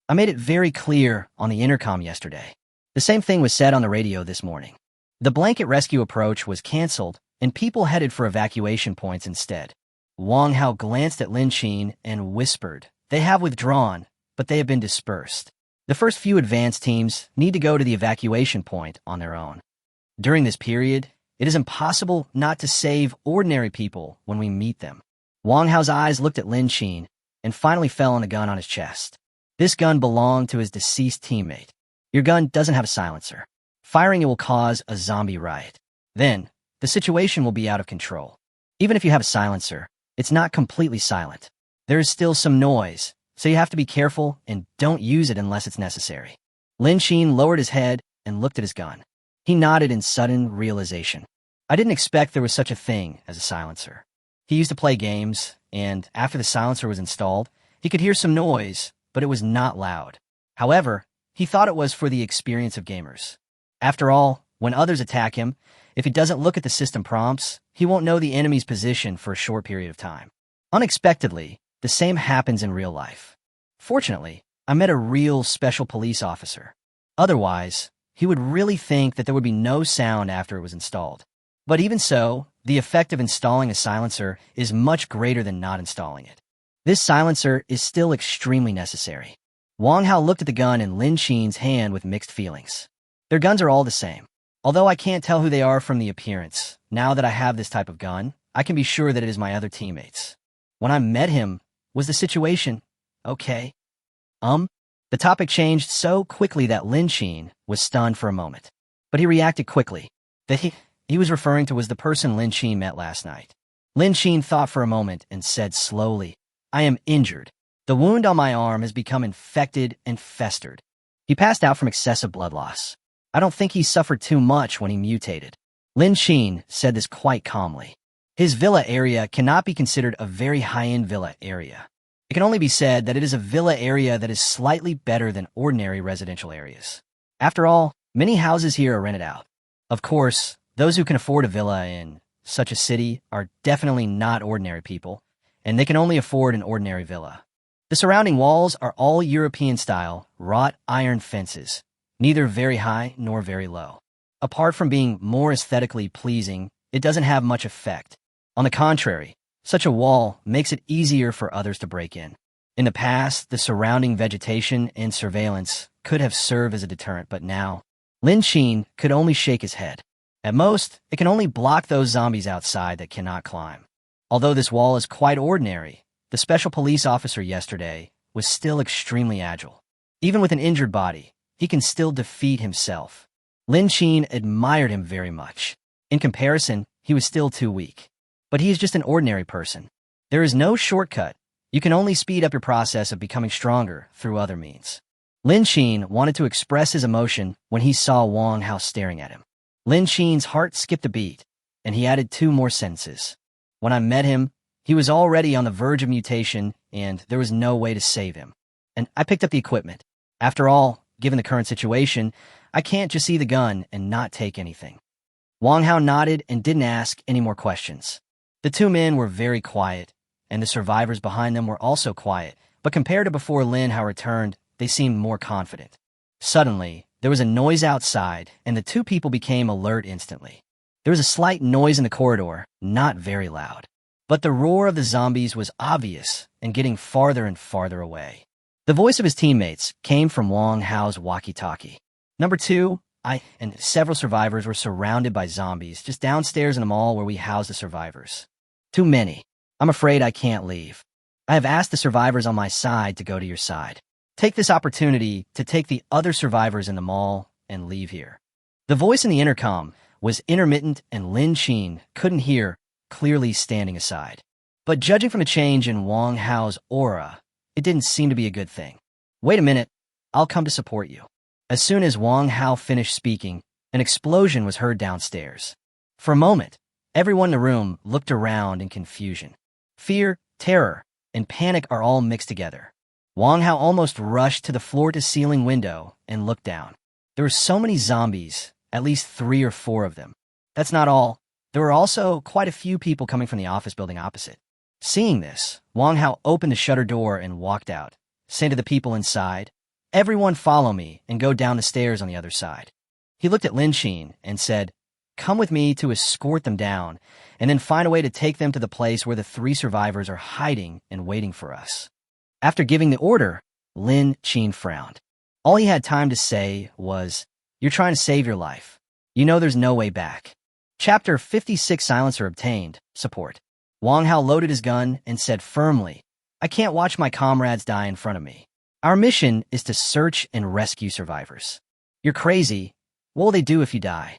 I made it very clear on the intercom yesterday." The same thing was said on the radio this morning. The blanket rescue approach was canceled, and people headed for evacuation points instead. Wang Hao glanced at Lin Qin and whispered, "They have withdrawn, but they have been dispersed. The first few advanced teams need to go to the evacuation point on their own. During this period, it is impossible not to save ordinary people when we meet them." Wang Hao's eyes looked at Lin Qin and finally fell on the gun on his chest. This gun belonged to his deceased teammate. Your gun doesn't have a silencer. Firing it will cause a zombie riot. Then, the situation will be out of control. Even if you have a silencer, it's not completely silent. There is still some noise, so you have to be careful and don't use it unless it's necessary. Lin Qin lowered his head and looked at his gun. He nodded in sudden realization. I didn't expect there was such a thing as a silencer. He used to play games, and after the silencer was installed, he could hear some noise, but it was not loud. However, he thought it was for the experience of gamers. After all, when others attack him, if he doesn't look at the system prompts, he won't know the enemy's position for a short period of time. Unexpectedly, the same happens in real life. Fortunately, I met a real special police officer. Otherwise, he would really think that there would be no sound after it was installed. But even so, the effect of installing a silencer is much greater than not installing it. This silencer is still extremely necessary. Wang Hao looked at the gun in Lin Qin's hand with mixed feelings. Their guns are all the same. Although I can't tell who they are from the appearance, now that I have this type of gun, I can be sure that it is my other teammates. When I met him, was the situation okay? The topic changed so quickly that Lin Qin was stunned for a moment. But he reacted quickly. That he was referring to was the person Lin Qin met last night. Lin Qin thought for a moment and said slowly, "I am injured. The wound on my arm has become infected and festered." He passed out from excessive blood loss. I don't think he suffered too much when he mutated. Lin Qin said this quite calmly. His villa area cannot be considered a very high-end villa area. It can only be said that it is a villa area that is slightly better than ordinary residential areas. After all, many houses here are rented out. Of course, those who can afford a villa in such a city are definitely not ordinary people, and they can only afford an ordinary villa. The surrounding walls are all European-style, wrought iron fences, neither very high nor very low. Apart from being more aesthetically pleasing, it doesn't have much effect. On the contrary, such a wall makes it easier for others to break in. In the past, the surrounding vegetation and surveillance could have served as a deterrent, but now, Lin Qin could only shake his head. At most, it can only block those zombies outside that cannot climb. Although this wall is quite ordinary, the special police officer yesterday was still extremely agile. Even with an injured body, he can still defeat himself. Lin Qin admired him very much. In comparison, he was still too weak. But he is just an ordinary person. There is no shortcut. You can only speed up your process of becoming stronger through other means. Lin Qin wanted to express his emotion when he saw Wang Hao staring at him. Lin Qin's heart skipped a beat, and he added 2 more sentences. When I met him, he was already on the verge of mutation, and there was no way to save him. And I picked up the equipment. After all, given the current situation, I can't just see the gun and not take anything. Wang Hao nodded and didn't ask any more questions. The 2 men were very quiet, and the survivors behind them were also quiet, but compared to before Lin Hao returned, they seemed more confident. Suddenly, there was a noise outside, and the 2 people became alert instantly. There was a slight noise in the corridor, not very loud. But the roar of the zombies was obvious and getting farther and farther away. The voice of his teammates came from Wang Hao's walkie-talkie. Number 2, I and several survivors were surrounded by zombies just downstairs in the mall where we house the survivors. Too many. I'm afraid I can't leave. I have asked the survivors on my side to go to your side. Take this opportunity to take the other survivors in the mall and leave here. The voice in the intercom was intermittent and Lin Qin couldn't hear, clearly standing aside. But judging from a change in Wang Hao's aura, it didn't seem to be a good thing. Wait a minute, I'll come to support you. As soon as Wang Hao finished speaking, an explosion was heard downstairs. For a moment, everyone in the room looked around in confusion. Fear, terror, and panic are all mixed together. Wang Hao almost rushed to the floor-to-ceiling window and looked down. There were so many zombies, at least 3 or 4 of them. That's not all. There were also quite a few people coming from the office building opposite. Seeing this, Wang Hao opened the shutter door and walked out, saying to the people inside, "Everyone follow me and go down the stairs on the other side." He looked at Lin Qin and said, "Come with me to escort them down, and then find a way to take them to the place where the 3 survivors are hiding and waiting for us." After giving the order, Lin Qin frowned. All he had time to say was, "You're trying to save your life. You know there's no way back." Chapter 56 Silencer obtained. Support. Wang Hao loaded his gun and said firmly, "I can't watch my comrades die in front of me. Our mission is to search and rescue survivors. You're crazy. What will they do if you die?"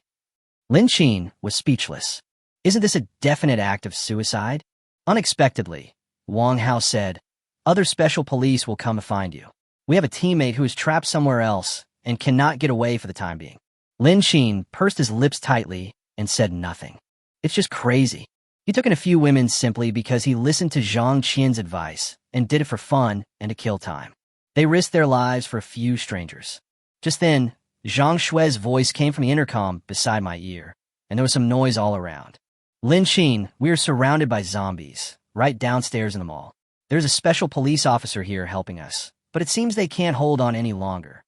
Lin Qin was speechless. Isn't this a definite act of suicide? Unexpectedly, Wang Hao said, "Other special police will come to find you. We have a teammate who is trapped somewhere else and cannot get away for the time being." Lin Qin pursed his lips tightly and said nothing. It's just crazy. He took in a few women simply because he listened to Zhang Qian's advice and did it for fun and to kill time. They risked their lives for a few strangers. Just then, Zhang Shui's voice came from the intercom beside my ear, and there was some noise all around. "Lin Qin, we are surrounded by zombies, right downstairs in the mall. There's a special police officer here helping us, but it seems they can't hold on any longer.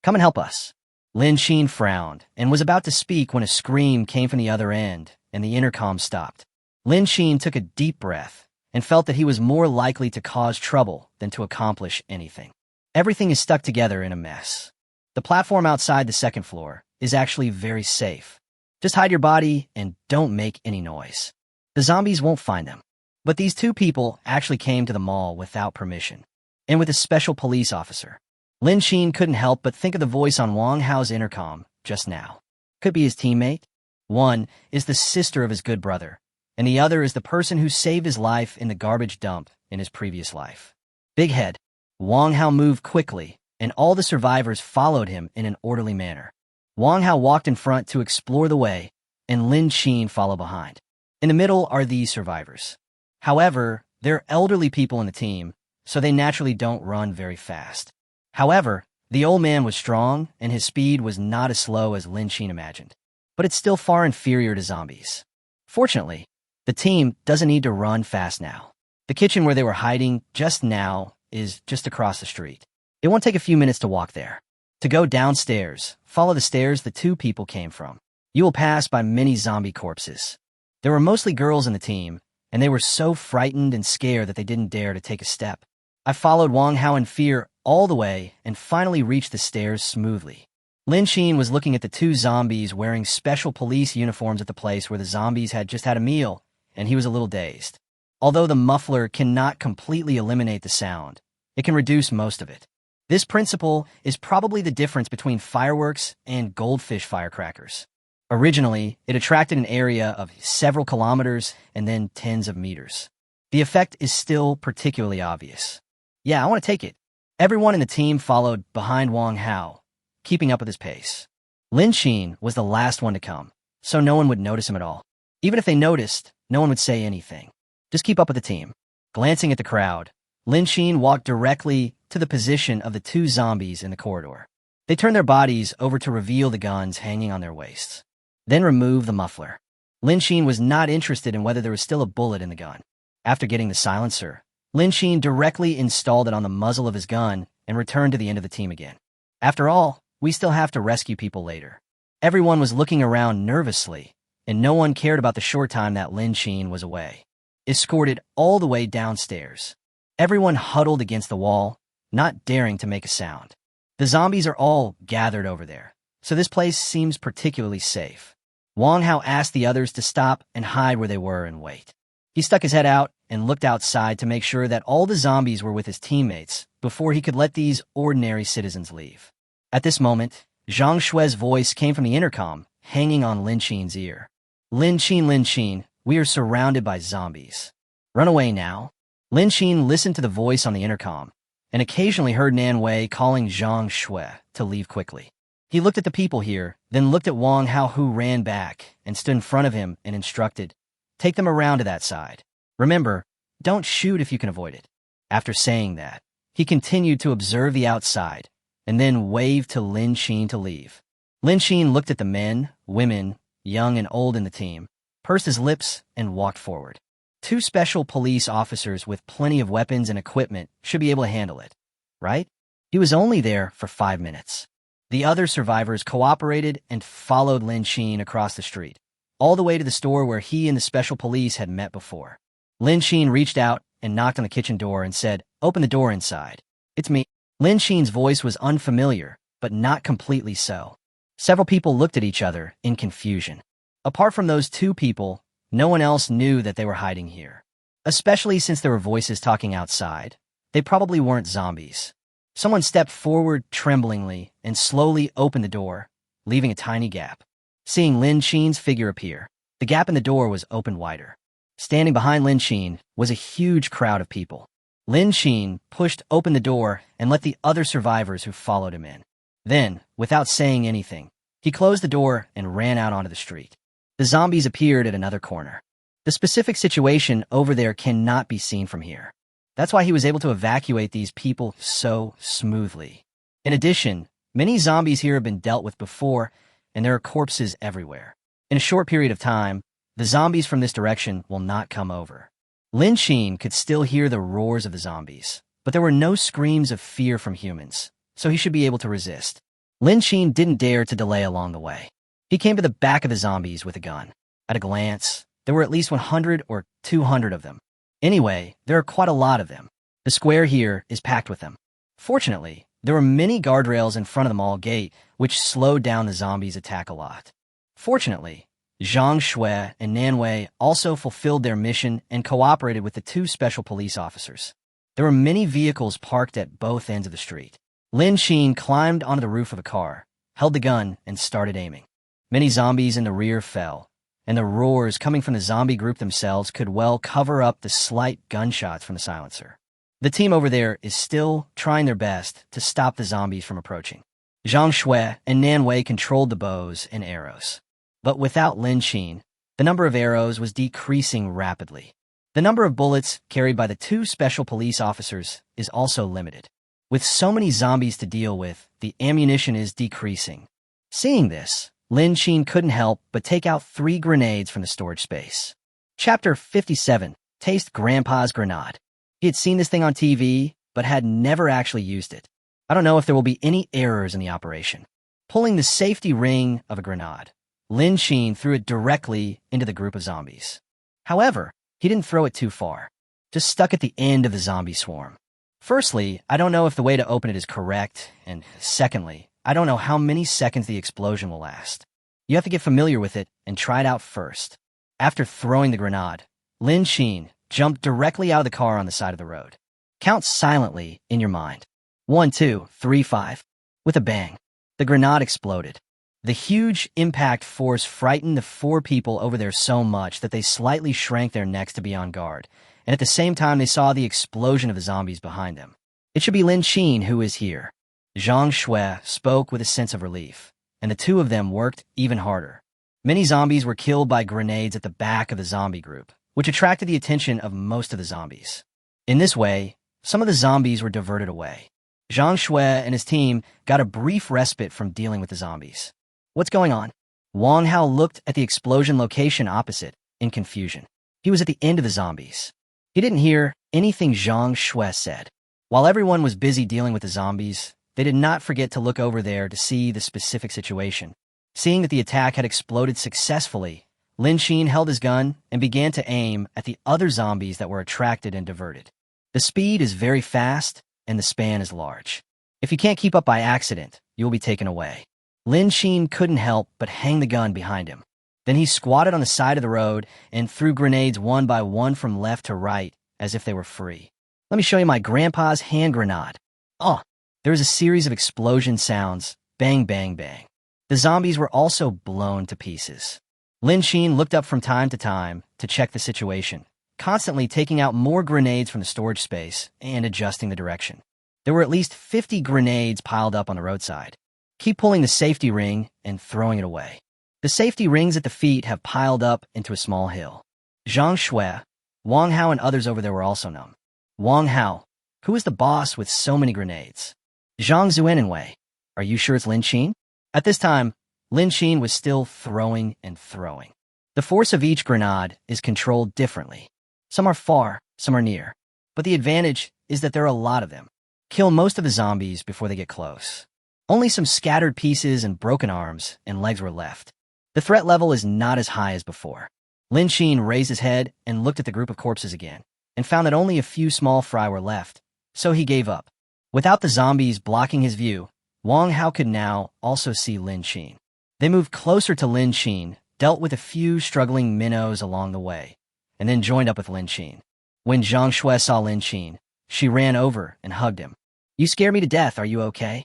Come and help us." Lin Qin frowned and was about to speak when a scream came from the other end, and the intercom stopped. Lin Qin took a deep breath and felt that he was more likely to cause trouble than to accomplish anything. Everything is stuck together in a mess. The platform outside the 2nd floor is actually very safe. Just hide your body and don't make any noise. The zombies won't find them. But these 2 people actually came to the mall without permission, and with a special police officer. Lin Qin couldn't help but think of the voice on Wang Hao's intercom just now. Could be his teammate. One is the sister of his good brother, and the other is the person who saved his life in the garbage dump in his previous life. Big head. Wang Hao moved quickly, and all the survivors followed him in an orderly manner. Wang Hao walked in front to explore the way, and Lin Qin followed behind. In the middle are these survivors. However, they're elderly people in the team, so they naturally don't run very fast. However, the old man was strong, and his speed was not as slow as Lin Qin imagined. But it's still far inferior to zombies. Fortunately, the team doesn't need to run fast now. The kitchen where they were hiding just now is just across the street. It won't take a few minutes to walk there. To go downstairs, follow the stairs the 2 people came from. You will pass by many zombie corpses. There were mostly girls in the team, and they were so frightened and scared that they didn't dare to take a step. I followed Wang Hao in fear all the way and finally reached the stairs smoothly. Lin Shin was looking at the two zombies wearing special police uniforms at the place where the zombies had just had a meal, and he was a little dazed. Although the muffler cannot completely eliminate the sound, it can reduce most of it. This principle is probably the difference between fireworks and goldfish firecrackers. Originally, it attracted an area of several kilometers and then tens of meters. The effect is still particularly obvious. Yeah, I want to take it. Everyone in the team followed behind Wang Hao, keeping up with his pace. Lin Shin was the last one to come, so no one would notice him at all. Even if they noticed, no one would say anything. Just keep up with the team. Glancing at the crowd, Lin Shin walked directly to the position of the two zombies in the corridor. They turned their bodies over to reveal the guns hanging on their waists. Then remove the muffler. Lin Shin was not interested in whether there was still a bullet in the gun. After getting the silencer, Lin Shin directly installed it on the muzzle of his gun and returned to the end of the team again. After all, we still have to rescue people later. Everyone was looking around nervously, and no one cared about the short time that Lin Shin was away. Escorted all the way downstairs. Everyone huddled against the wall, not daring to make a sound. The zombies are all gathered over there, so this place seems particularly safe. Wang Hao asked the others to stop and hide where they were and wait. He stuck his head out and looked outside to make sure that all the zombies were with his teammates before he could let these ordinary citizens leave. At this moment, Zhang Shui's voice came from the intercom, hanging on Lin Shin's ear. Lin Shin, we are surrounded by zombies. Run away now. Lin Shin listened to the voice on the intercom, and occasionally heard Nan Wei calling Zhang Shui to leave quickly. He looked at the people here, then looked at Wang Hao, who ran back and stood in front of him and instructed, "Take them around to that side. Remember, don't shoot if you can avoid it." After saying that, he continued to observe the outside, and then waved to Lin Shin to leave. Lin Shin looked at the men, women, young and old in the team, pursed his lips, and walked forward. Two special police officers with plenty of weapons and equipment should be able to handle it, right? He was only there for 5 minutes. The other survivors cooperated and followed Lin Shin across the street, all the way to the store where he and the special police had met before. Lin Shin reached out and knocked on the kitchen door and said, "Open the door inside. It's me." Lin Shin's voice was unfamiliar, but not completely so. Several people looked at each other in confusion. Apart from those two people, no one else knew that they were hiding here. Especially since there were voices talking outside. They probably weren't zombies. Someone stepped forward tremblingly and slowly opened the door, leaving a tiny gap. Seeing Lin Shin's figure appear, the gap in the door was opened wider. Standing behind Lin Shin was a huge crowd of people. Lin Shin pushed open the door and let the other survivors who followed him in. Then, without saying anything, he closed the door and ran out onto the street. The zombies appeared at another corner. The specific situation over there cannot be seen from here. That's why he was able to evacuate these people so smoothly. In addition, many zombies here have been dealt with before, and there are corpses everywhere. In a short period of time, the zombies from this direction will not come over. Lin Shin could still hear the roars of the zombies, but there were no screams of fear from humans, so he should be able to resist. Lin Shin didn't dare to delay along the way. He came to the back of the zombies with a gun. At a glance, there were at least 100 or 200 of them. Anyway, there are quite a lot of them. The square here is packed with them. Fortunately, there were many guardrails in front of the mall gate, which slowed down the zombies' attack a lot. Fortunately, Zhang Shui and Nan Wei also fulfilled their mission and cooperated with the two special police officers. There were many vehicles parked at both ends of the street. Lin Shin climbed onto the roof of a car, held the gun, and started aiming. Many zombies in the rear fell, and the roars coming from the zombie group themselves could well cover up the slight gunshots from the silencer. The team over there is still trying their best to stop the zombies from approaching. Zhang Shui and Nan Wei controlled the bows and arrows. But without Lin Shin, the number of arrows was decreasing rapidly. The number of bullets carried by the two special police officers is also limited. With so many zombies to deal with, the ammunition is decreasing. Seeing this, Lin Shin couldn't help but take out 3 grenades from the storage space. Chapter 57, Taste Grandpa's Grenade. He had seen this thing on TV, but had never actually used it. I don't know if there will be any errors in the operation. Pulling the safety ring of a grenade, Lin Shin threw it directly into the group of zombies. However, he didn't throw it too far, just stuck at the end of the zombie swarm. Firstly, I don't know if the way to open it is correct, and secondly, I don't know how many seconds the explosion will last. You have to get familiar with it and try it out first. After throwing the grenade, Lin Xin jumped directly out of the car on the side of the road. Count silently in your mind. 1, 2, 3, 5. With a bang, the grenade exploded. The huge impact force frightened the 4 people over there so much that they slightly shrank their necks to be on guard, and at the same time they saw the explosion of the zombies behind them. It should be Lin Xin who is here. Zhang Shui spoke with a sense of relief, and the 2 of them worked even harder. Many zombies were killed by grenades at the back of the zombie group, which attracted the attention of most of the zombies. In this way, some of the zombies were diverted away. Zhang Shui and his team got a brief respite from dealing with the zombies. What's going on? Wang Hao looked at the explosion location opposite, in confusion. He was at the end of the zombies. He didn't hear anything Zhang Shui said. While everyone was busy dealing with the zombies, they did not forget to look over there to see the specific situation. Seeing that the attack had exploded successfully, Lin Xin held his gun and began to aim at the other zombies that were attracted and diverted. The speed is very fast, and the span is large. If you can't keep up by accident, you will be taken away. Lin Xin couldn't help but hang the gun behind him. Then he squatted on the side of the road and threw grenades one by one from left to right, as if they were free. Let me show you my grandpa's hand grenade. Oh! There was a series of explosion sounds, bang, bang, bang. The zombies were also blown to pieces. Lin Xin looked up from time to time to check the situation, constantly taking out more grenades from the storage space and adjusting the direction. There were at least 50 grenades piled up on the roadside. Keep pulling the safety ring and throwing it away. The safety rings at the feet have piled up into a small hill. Zhang Shui, Wang Hao, and others over there were also numb. Wang Hao, who is the boss with so many grenades? Zhang Zuenenwei, are you sure it's Lin Xin? At this time, Lin Xin was still throwing and throwing. The force of each grenade is controlled differently. Some are far, some are near. But the advantage is that there are a lot of them. Kill most of the zombies before they get close. Only some scattered pieces and broken arms and legs were left. The threat level is not as high as before. Lin Xin raised his head and looked at the group of corpses again, and found that only a few small fry were left, so he gave up. Without the zombies blocking his view, Wang Hao could now also see Lin Xin. They moved closer to Lin Xin, dealt with a few struggling minnows along the way, and then joined up with Lin Xin. When Zhang Shui saw Lin Xin, she ran over and hugged him. You scare me to death, are you okay?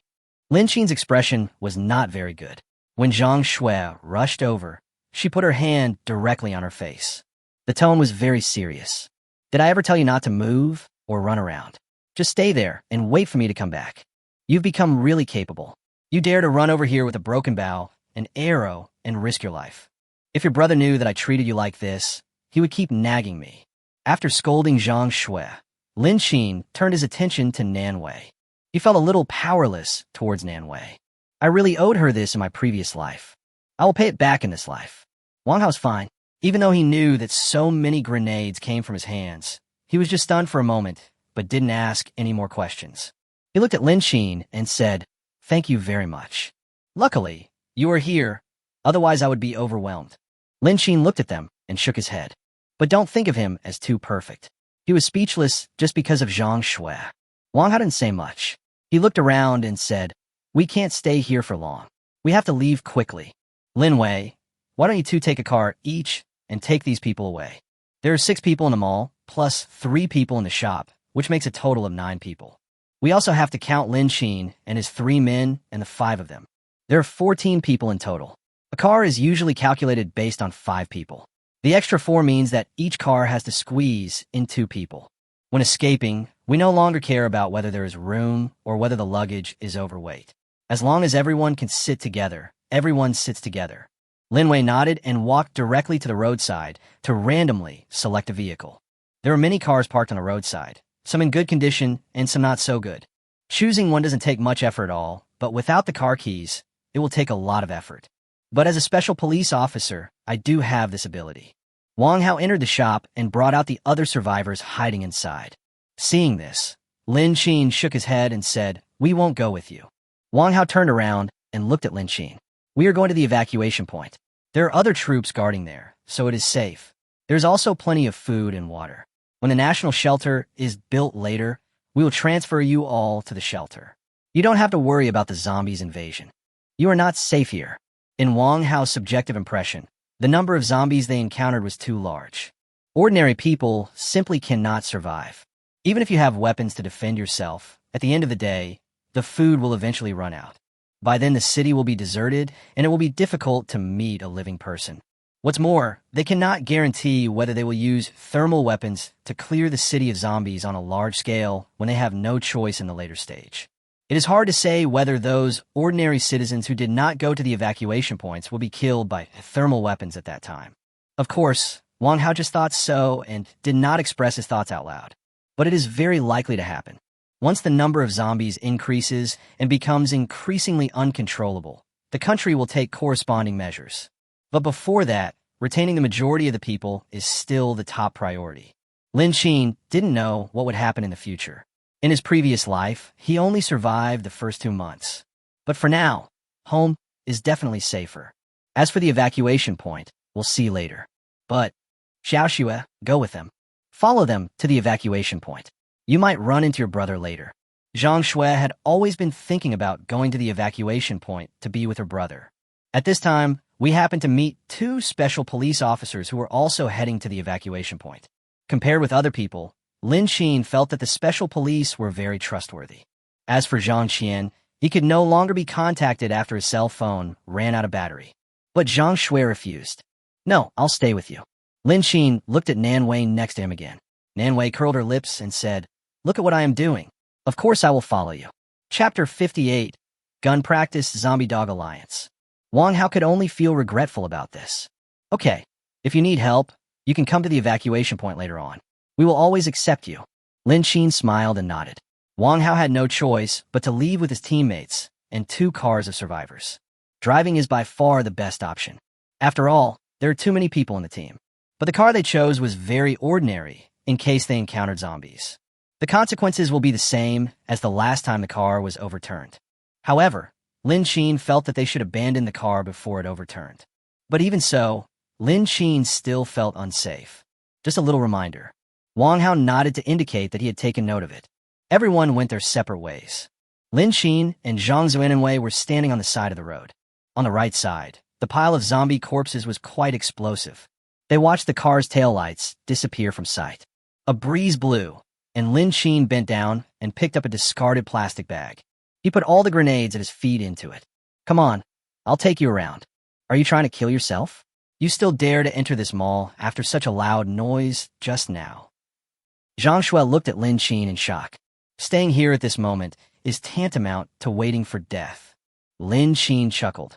Lin Xin's expression was not very good. When Zhang Shui rushed over, she put her hand directly on her face. The tone was very serious. Did I ever tell you not to move or run around? Just stay there and wait for me to come back. You've become really capable. You dare to run over here with a broken bow, an arrow, and risk your life. If your brother knew that I treated you like this, he would keep nagging me. After scolding Zhang Shui, Lin Xin turned his attention to Nanwei. He felt a little powerless towards Nanwei. I really owed her this in my previous life. I will pay it back in this life. Wang Hao's fine. Even though he knew that so many grenades came from his hands, he was just stunned for a moment, but didn't ask any more questions. He looked at Lin Xin and said, "Thank you very much. Luckily, you are here, otherwise I would be overwhelmed." Lin Xin looked at them and shook his head. But don't think of him as too perfect. He was speechless just because of Zhang Shui. Wang Hao didn't say much. He looked around and said, "We can't stay here for long. We have to leave quickly. Lin Wei, why don't you two take a car each and take these people away? There are 6 people in the mall, plus 3 people in the shop, which makes a total of 9 people. We also have to count Lin Xin and his 3 men and the 5 of them. There are 14 people in total. A car is usually calculated based on 5 people. The extra 4 means that each car has to squeeze in 2 people. When escaping, we no longer care about whether there is room or whether the luggage is overweight. As long as everyone can sit together, everyone sits together." Lin Wei nodded and walked directly to the roadside to randomly select a vehicle. There were many cars parked on the roadside, some in good condition and some not so good. Choosing one doesn't take much effort at all, but without the car keys, it will take a lot of effort. But as a special police officer, I do have this ability. Wang Hao entered the shop and brought out the other survivors hiding inside. Seeing this, Lin Xin shook his head and said, "We won't go with you." Wang Hao turned around and looked at Lin Xin. "We are going to the evacuation point. There are other troops guarding there, so it is safe. There's also plenty of food and water. When the national shelter is built later, we will transfer you all to the shelter. You don't have to worry about the zombies' invasion. You are not safe here. In Wang Hao's subjective impression, the number of zombies they encountered was too large. Ordinary people simply cannot survive. Even if you have weapons to defend yourself, at the end of the day, the food will eventually run out. By then, the city will be deserted, and it will be difficult to meet a living person. What's more, they cannot guarantee whether they will use thermal weapons to clear the city of zombies on a large scale when they have no choice in the later stage. It is hard to say whether those ordinary citizens who did not go to the evacuation points will be killed by thermal weapons at that time. Of course, Wang Hao just thought so and did not express his thoughts out loud. But it is very likely to happen. Once the number of zombies increases and becomes increasingly uncontrollable, the country will take corresponding measures. But before that, retaining the majority of the people is still the top priority. Lin Qin didn't know what would happen in the future. In his previous life, he only survived the first 2 months. But for now, home is definitely safer. As for the evacuation point, we'll see later. But, Xiaoxue, go with them. Follow them to the evacuation point. You might run into your brother later. Zhang Shui had always been thinking about going to the evacuation point to be with her brother. At this time, we happened to meet 2 special police officers who were also heading to the evacuation point. Compared with other people, Lin Qin felt that the special police were very trustworthy. As for Zhang Qian, he could no longer be contacted after his cell phone ran out of battery. But Zhang Shui refused. No, I'll stay with you. Lin Qin looked at Nan Wei next to him again. Nan Wei curled her lips and said, "Look at what I am doing. Of course I will follow you." Chapter 58, Gun Practice Zombie Dog Alliance. Wang Hao could only feel regretful about this. Okay, if you need help, you can come to the evacuation point later on. We will always accept you. Lin Qin smiled and nodded. Wang Hao had no choice but to leave with his teammates and 2 cars of survivors. Driving is by far the best option. After all, there are too many people in the team. But the car they chose was very ordinary in case they encountered zombies. The consequences will be the same as the last time the car was overturned. However, Lin Qin felt that they should abandon the car before it overturned. But even so, Lin Qin still felt unsafe. Just a little reminder. Wang Hao nodded to indicate that he had taken note of it. Everyone went their separate ways. Lin Qin and Zhang Zuinwei were standing on the side of the road. On the right side, the pile of zombie corpses was quite explosive. They watched the car's taillights disappear from sight. A breeze blew, and Lin Qin bent down and picked up a discarded plastic bag. He put all the grenades at his feet into it. Come on, I'll take you around. Are you trying to kill yourself? You still dare to enter this mall after such a loud noise just now? Zhang Shui looked at Lin Qin in shock. Staying here at this moment is tantamount to waiting for death. Lin Qin chuckled.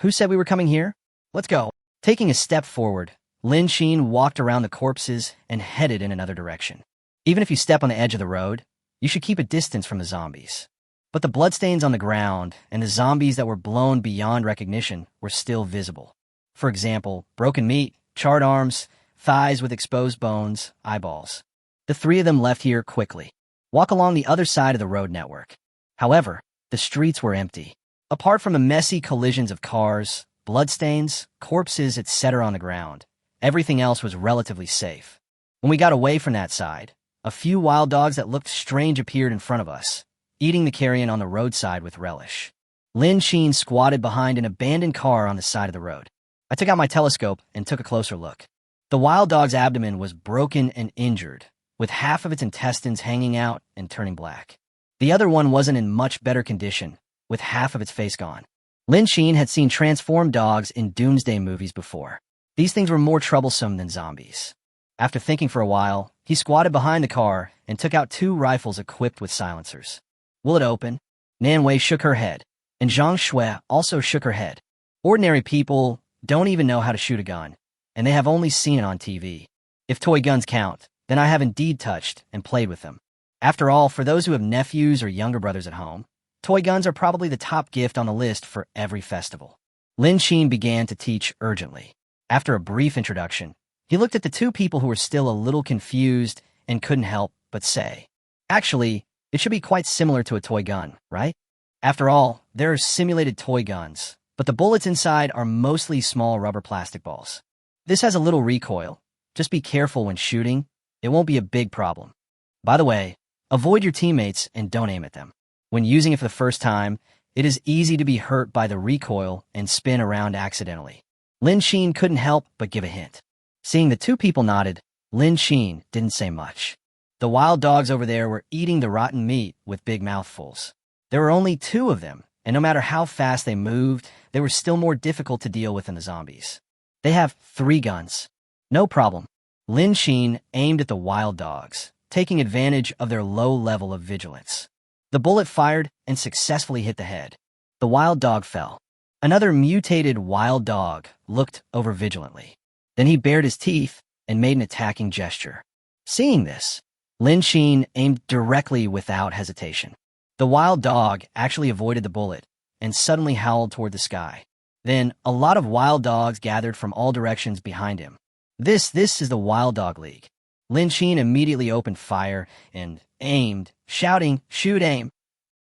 Who said we were coming here? Let's go. Taking a step forward, Lin Qin walked around the corpses and headed in another direction. Even if you step on the edge of the road, you should keep a distance from the zombies. But the bloodstains on the ground and the zombies that were blown beyond recognition were still visible. For example, broken meat, charred arms, thighs with exposed bones, eyeballs. The 3 of them left here quickly. Walk along the other side of the road network. However, the streets were empty. Apart from the messy collisions of cars, bloodstains, corpses, etc. on the ground, everything else was relatively safe. When we got away from that side, a few wild dogs that looked strange appeared in front of us, eating the carrion on the roadside with relish. Lin Qin squatted behind an abandoned car on the side of the road. I took out my telescope and took a closer look. The wild dog's abdomen was broken and injured, with half of its intestines hanging out and turning black. The other one wasn't in much better condition, with half of its face gone. Lin Qin had seen transformed dogs in doomsday movies before. These things were more troublesome than zombies. After thinking for a while, he squatted behind the car and took out 2 rifles equipped with silencers. Will it open? Nan Wei shook her head, and Zhang Shui also shook her head. Ordinary people don't even know how to shoot a gun, and they have only seen it on TV. If toy guns count, then I have indeed touched and played with them. After all, for those who have nephews or younger brothers at home, toy guns are probably the top gift on the list for every festival. Lin Qin began to teach urgently. After a brief introduction, he looked at the 2 people who were still a little confused and couldn't help but say, "Actually, it should be quite similar to a toy gun, right? After all, there are simulated toy guns, but the bullets inside are mostly small rubber plastic balls. This has a little recoil. Just be careful when shooting. It won't be a big problem. By the way, avoid your teammates and don't aim at them." When using it for the first time, it is easy to be hurt by the recoil and spin around accidentally. Lin Xin couldn't help but give a hint. Seeing the two people nodded, Lin Xin didn't say much. The wild dogs over there were eating the rotten meat with big mouthfuls. There were only 2 of them, and no matter how fast they moved, they were still more difficult to deal with than the zombies. They have 3 guns. No problem. Lin Xin aimed at the wild dogs, taking advantage of their low level of vigilance. The bullet fired and successfully hit the head. The wild dog fell. Another mutated wild dog looked over vigilantly. Then he bared his teeth and made an attacking gesture. Seeing this, Lin Xin aimed directly without hesitation. The wild dog actually avoided the bullet and suddenly howled toward the sky. Then, a lot of wild dogs gathered from all directions behind him. This is the Wild Dog League. Lin Xin immediately opened fire and aimed, shouting, "Shoot, aim!"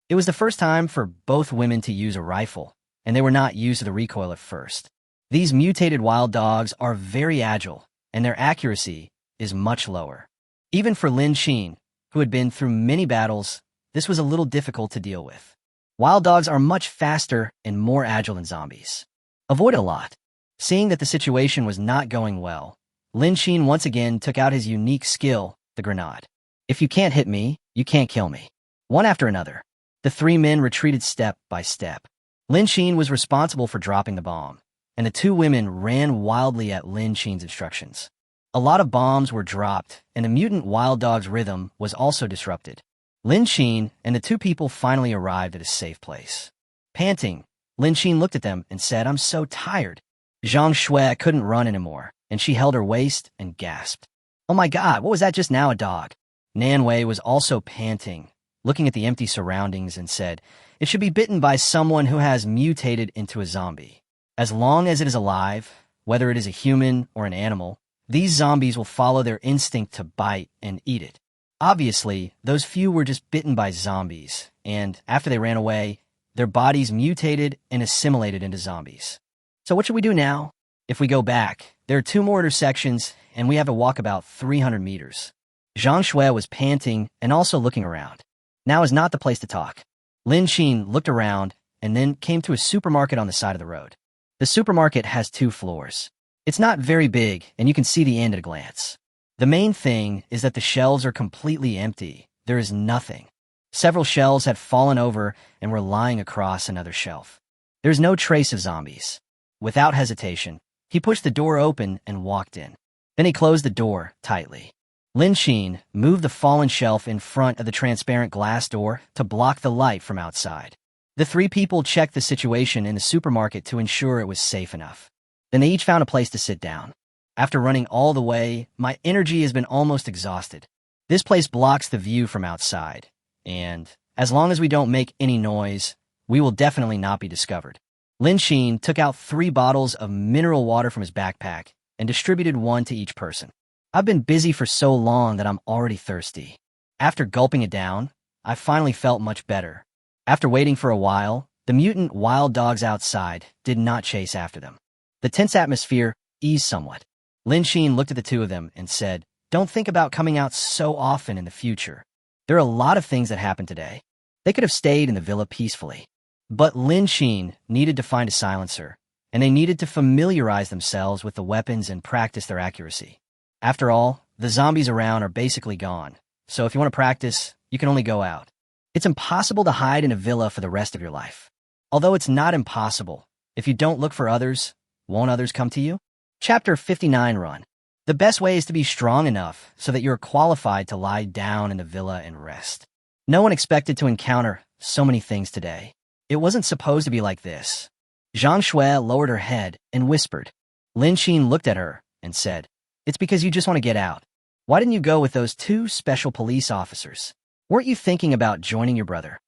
It was the first time for both women to use a rifle, and they were not used to the recoil at first. These mutated wild dogs are very agile, and their accuracy is much lower. Even for Lin Xin, who had been through many battles, this was a little difficult to deal with. Wild dogs are much faster and more agile than zombies. Avoid a lot. Seeing that the situation was not going well, Lin Xin once again took out his unique skill, the grenade. If you can't hit me, you can't kill me. One after another, the 3 men retreated step by step. Lin Xin was responsible for dropping the bomb, and the 2 women ran wildly at Lin Xin's instructions. A lot of bombs were dropped, and the mutant wild dog's rhythm was also disrupted. Lin Xin and the 2 people finally arrived at a safe place. Panting, Lin Xin looked at them and said, "I'm so tired." Zhang Shui couldn't run anymore, and she held her waist and gasped. "Oh my God, what was that just now, a dog?" Nan Wei was also panting, looking at the empty surroundings and said, "It should be bitten by someone who has mutated into a zombie. As long as it is alive, whether it is a human or an animal, these zombies will follow their instinct to bite and eat it." Obviously, those few were just bitten by zombies, and after they ran away, their bodies mutated and assimilated into zombies. So what should we do now? If we go back, there are 2 more intersections, and we have to walk about 300 meters. Zhang Shui was panting and also looking around. Now is not the place to talk. Lin Xin looked around and then came to a supermarket on the side of the road. The supermarket has 2 floors. It's not very big, and you can see the end at a glance. The main thing is that the shelves are completely empty. There is nothing. Several shelves had fallen over and were lying across another shelf. There's no trace of zombies. Without hesitation, he pushed the door open and walked in. Then he closed the door tightly. Lin Xin moved the fallen shelf in front of the transparent glass door to block the light from outside. The 3 people checked the situation in the supermarket to ensure it was safe enough. Then they each found a place to sit down. After running all the way, my energy has been almost exhausted. This place blocks the view from outside, and as long as we don't make any noise, we will definitely not be discovered. Lin Xin took out 3 bottles of mineral water from his backpack and distributed 1 to each person. I've been busy for so long that I'm already thirsty. After gulping it down, I finally felt much better. After waiting for a while, the mutant wild dogs outside did not chase after them. The tense atmosphere eased somewhat. Lin Xin looked at the 2 of them and said, "Don't think about coming out so often in the future. There are a lot of things that happened today. They could have stayed in the villa peacefully." But Lin Xin needed to find a silencer, and they needed to familiarize themselves with the weapons and practice their accuracy. After all, the zombies around are basically gone, so if you want to practice, you can only go out. It's impossible to hide in a villa for the rest of your life. Although it's not impossible, if you don't look for others, won't others come to you? Chapter 59 Run. The best way is to be strong enough so that you're qualified to lie down in the villa and rest. No one expected to encounter so many things today. It wasn't supposed to be like this. Zhang Shui lowered her head and whispered. Lin Xin looked at her and said, "It's because you just want to get out. Why didn't you go with those 2 special police officers? Weren't you thinking about joining your brother?"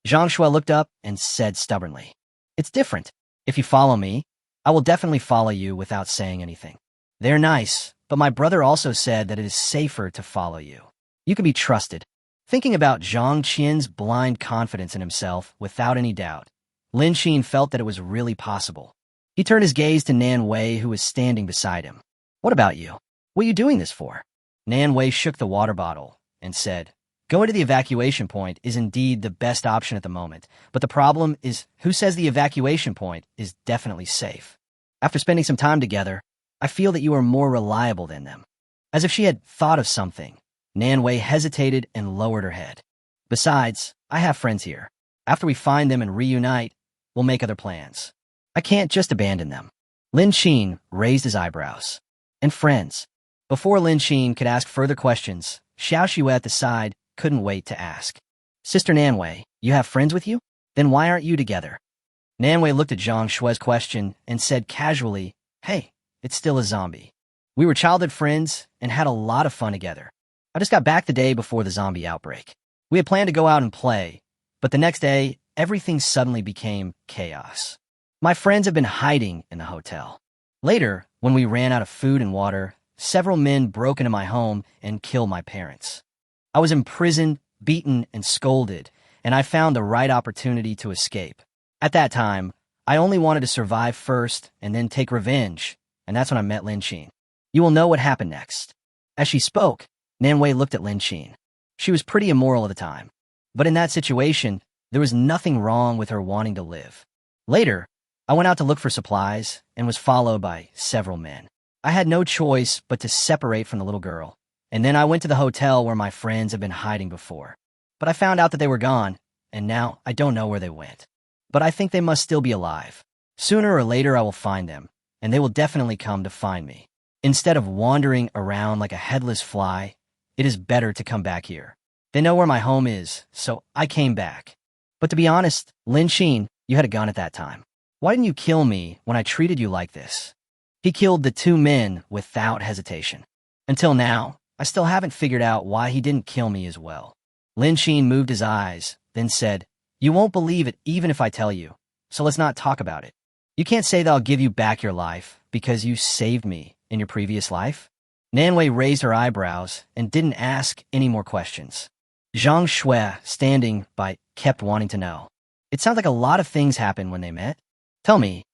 Zhang Shui looked up and said stubbornly, "It's different. If you follow me, I will definitely follow you without saying anything. They're nice, but my brother also said that it is safer to follow you. You can be trusted." Thinking about Zhang Qian's blind confidence in himself without any doubt, Lin Xin felt that it was really possible. He turned his gaze to Nan Wei, who was standing beside him. "What about you? What are you doing this for?" Nan Wei shook the water bottle and said, Going to the evacuation point is indeed the best option at the moment, but the problem is who says the evacuation point is definitely safe? After spending some time together, I feel that you are more reliable than them. As if she had thought of something, Nanwei hesitated and lowered her head. Besides, I have friends here. After we find them and reunite, we'll make other plans. I can't just abandon them. Lin Xin raised his eyebrows. And friends. Before Lin Xin could ask further questions, Xiao Xue at the side couldn't wait to ask. Sister Nanwei, you have friends with you? Then why aren't you together? Nanwei looked at Zhang Shue's question and said casually, hey, it's still a zombie. We were childhood friends and had a lot of fun together. I just got back the day before the zombie outbreak. We had planned to go out and play, but the next day, everything suddenly became chaos. My friends have been hiding in the hotel. Later, when we ran out of food and water, several men broke into my home and killed my parents. I was imprisoned, beaten, and scolded, and I found the right opportunity to escape. At that time, I only wanted to survive first and then take revenge, and that's when I met Lin Xin. You will know what happened next. As she spoke, Nanwei looked at Lin Xin. She was pretty immoral at the time, but in that situation, there was nothing wrong with her wanting to live. Later, I went out to look for supplies and was followed by several men. I had no choice but to separate from the little girl. And then I went to the hotel where my friends had been hiding before. But I found out that they were gone, and now I don't know where they went. But I think they must still be alive. Sooner or later I will find them, and they will definitely come to find me. Instead of wandering around like a headless fly, it is better to come back here. They know where my home is, so I came back. But to be honest, Lin Xin, you had a gun at that time. Why didn't you kill me when I treated you like this? He killed the two men without hesitation. Until now, I still haven't figured out why he didn't kill me as well. Lin Xin moved his eyes, then said, you won't believe it even if I tell you, so let's not talk about it. You can't say that I'll give you back your life because you saved me in your previous life? Nanwei raised her eyebrows and didn't ask any more questions. Zhang Shui, standing by, kept wanting to know. It sounds like a lot of things happened when they met. Tell me.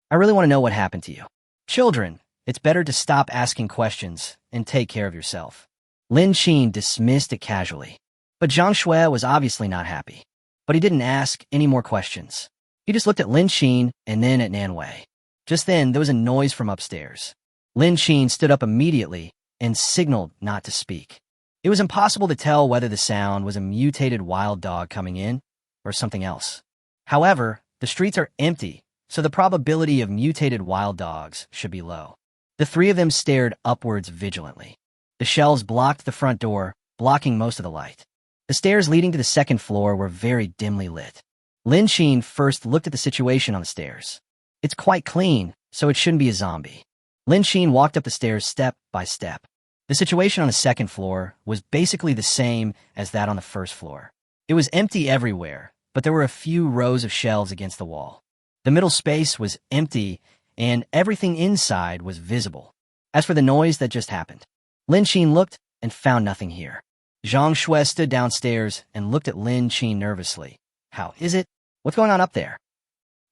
I really want to know what happened to you. Children, it's better to stop asking questions and take care of yourself. Lin Xin dismissed it casually. But Zhang Shui was obviously not happy. But he didn't ask any more questions. He just looked at Lin Xin and then at Nanwei. Just then, there was a noise from upstairs. Lin Xin stood up immediately and signaled not to speak. It was impossible to tell whether the sound was a mutated wild dog coming in or something else. However, the streets are empty, so the probability of mutated wild dogs should be low. The three of them stared upwards vigilantly. The shelves blocked the front door, blocking most of the light. The stairs leading to the second floor were very dimly lit. Lin Xin first looked at the situation on the stairs. It's quite clean, so it shouldn't be a zombie. Lin Xin walked up the stairs step by step. The situation on the second floor was basically the same as that on the first floor. It was empty everywhere, but there were a few rows of shelves against the wall. The middle space was empty, and everything inside was visible. As for the noise that just happened, Lin Xin looked and found nothing here. Zhang Shui stood downstairs and looked at Lin Xin nervously. How is it? What's going on up there?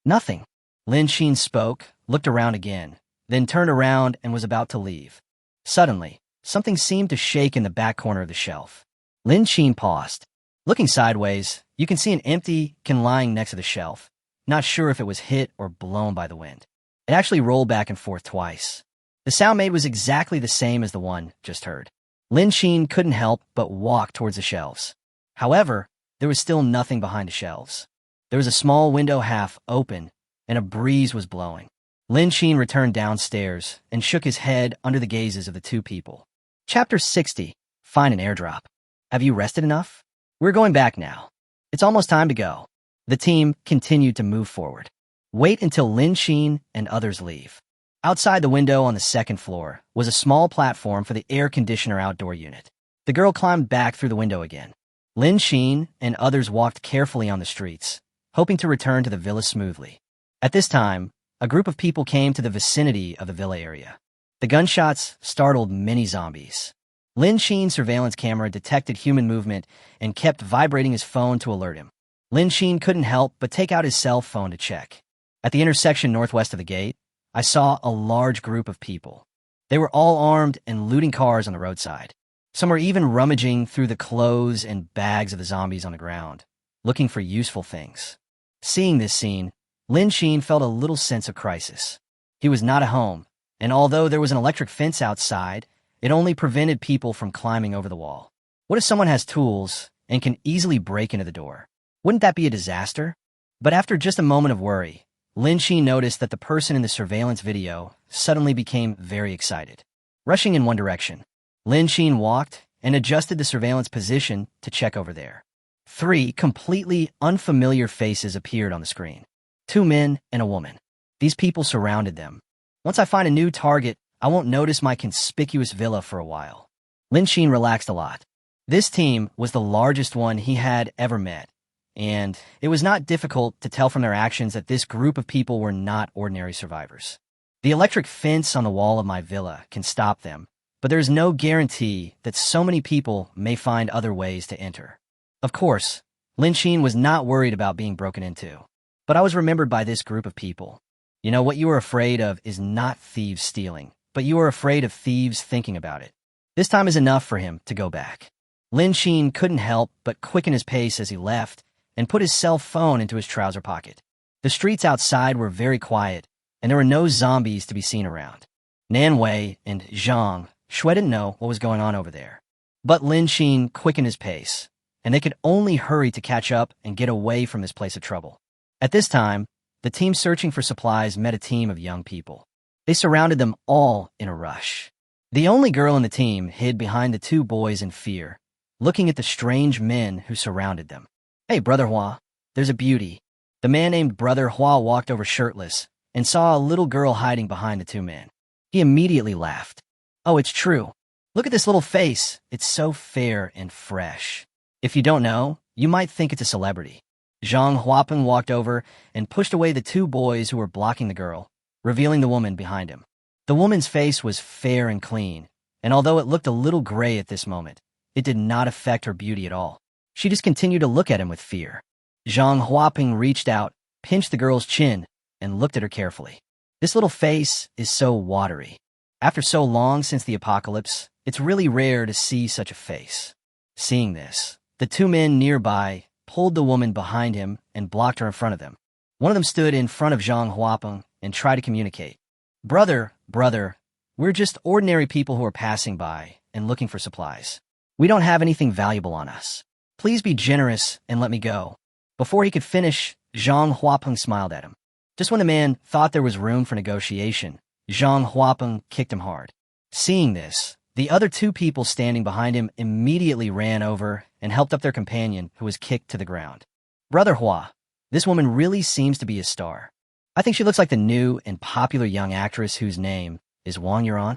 Nothing. Lin Xin spoke, looked around again, then turned around and was about to leave. Suddenly, something seemed to shake in the back corner of the shelf. Lin Xin paused. Looking sideways, you can see an empty can lying next to the shelf. Not sure if it was hit or blown by the wind. It actually rolled back and forth twice. The sound made was exactly the same as the one just heard. Lin Xin couldn't help but walk towards the shelves. However, there was still nothing behind the shelves. There was a small window half open, and a breeze was blowing. Lin Xin returned downstairs and shook his head under the gazes of the two people. Chapter 60. Find an airdrop. Have you rested enough? We're going back now. It's almost time to go. The team continued to move forward. Wait until Lin Xin and others leave. Outside the window on the second floor was a small platform for the air conditioner outdoor unit. The girl climbed back through the window again. Lin Xin and others walked carefully on the streets, hoping to return to the villa smoothly. At this time, a group of people came to the vicinity of the villa area. The gunshots startled many zombies. Lin Xin's surveillance camera detected human movement and kept vibrating his phone to alert him. Lin Xin couldn't help but take out his cell phone to check. At the intersection northwest of the gate, I saw a large group of people. They were all armed and looting cars on the roadside. Some were even rummaging through the clothes and bags of the zombies on the ground, looking for useful things. Seeing this scene, Lin Xin felt a little sense of crisis. He was not at home, and although there was an electric fence outside, it only prevented people from climbing over the wall. What if someone has tools and can easily break into the door? Wouldn't that be a disaster? But after just a moment of worry, Lin Xin noticed that the person in the surveillance video suddenly became very excited. Rushing in one direction, Lin Xin walked and adjusted the surveillance position to check over there. 3 completely unfamiliar faces appeared on the screen. 2 men and a woman. These people surrounded them. Once I find a new target, I won't notice my conspicuous villa for a while. Lin Xin relaxed a lot. This team was the largest one he had ever met, and it was not difficult to tell from their actions that this group of people were not ordinary survivors. The electric fence on the wall of my villa can stop them, but there is no guarantee that so many people may find other ways to enter. Of course, Lin Xin was not worried about being broken into, but I was remembered by this group of people. You know, what you are afraid of is not thieves stealing, but you are afraid of thieves thinking about it. This time is enough for him to go back. Lin Xin couldn't help but quicken his pace as he left and put his cell phone into his trouser pocket. The streets outside were very quiet, and there were no zombies to be seen around. Nan Wei and Zhang Shui didn't know what was going on over there. But Lin Xin quickened his pace, and they could only hurry to catch up and get away from this place of trouble. At this time, the team searching for supplies met a team of young people. They surrounded them all in a rush. The only girl in the team hid behind the 2 boys in fear, looking at the strange men who surrounded them. "Hey, Brother Hua, there's a beauty." The man named Brother Hua walked over shirtless and saw a little girl hiding behind the 2 men. He immediately laughed. "Oh, it's true. Look at this little face. It's so fair and fresh." If you don't know, you might think it's a celebrity. Zhang Huapeng walked over and pushed away the 2 boys who were blocking the girl, revealing the woman behind him. The woman's face was fair and clean, and although it looked a little gray at this moment, it did not affect her beauty at all. She just continued to look at him with fear. Zhang Huapeng reached out, pinched the girl's chin, and looked at her carefully. This little face is so watery. After so long since the apocalypse, it's really rare to see such a face. Seeing this, the 2 men nearby pulled the woman behind him and blocked her in front of them. One of them stood in front of Zhang Huapeng and tried to communicate. Brother, we're just ordinary people who are passing by and looking for supplies. We don't have anything valuable on us. Please be generous and let me go." Before he could finish, Zhang Huapeng smiled at him. Just when the man thought there was room for negotiation, Zhang Huapeng kicked him hard. Seeing this, the other 2 people standing behind him immediately ran over and helped up their companion, who was kicked to the ground. "Brother Hua, this woman really seems to be a star. I think she looks like the new and popular young actress whose name is Wang Yuran."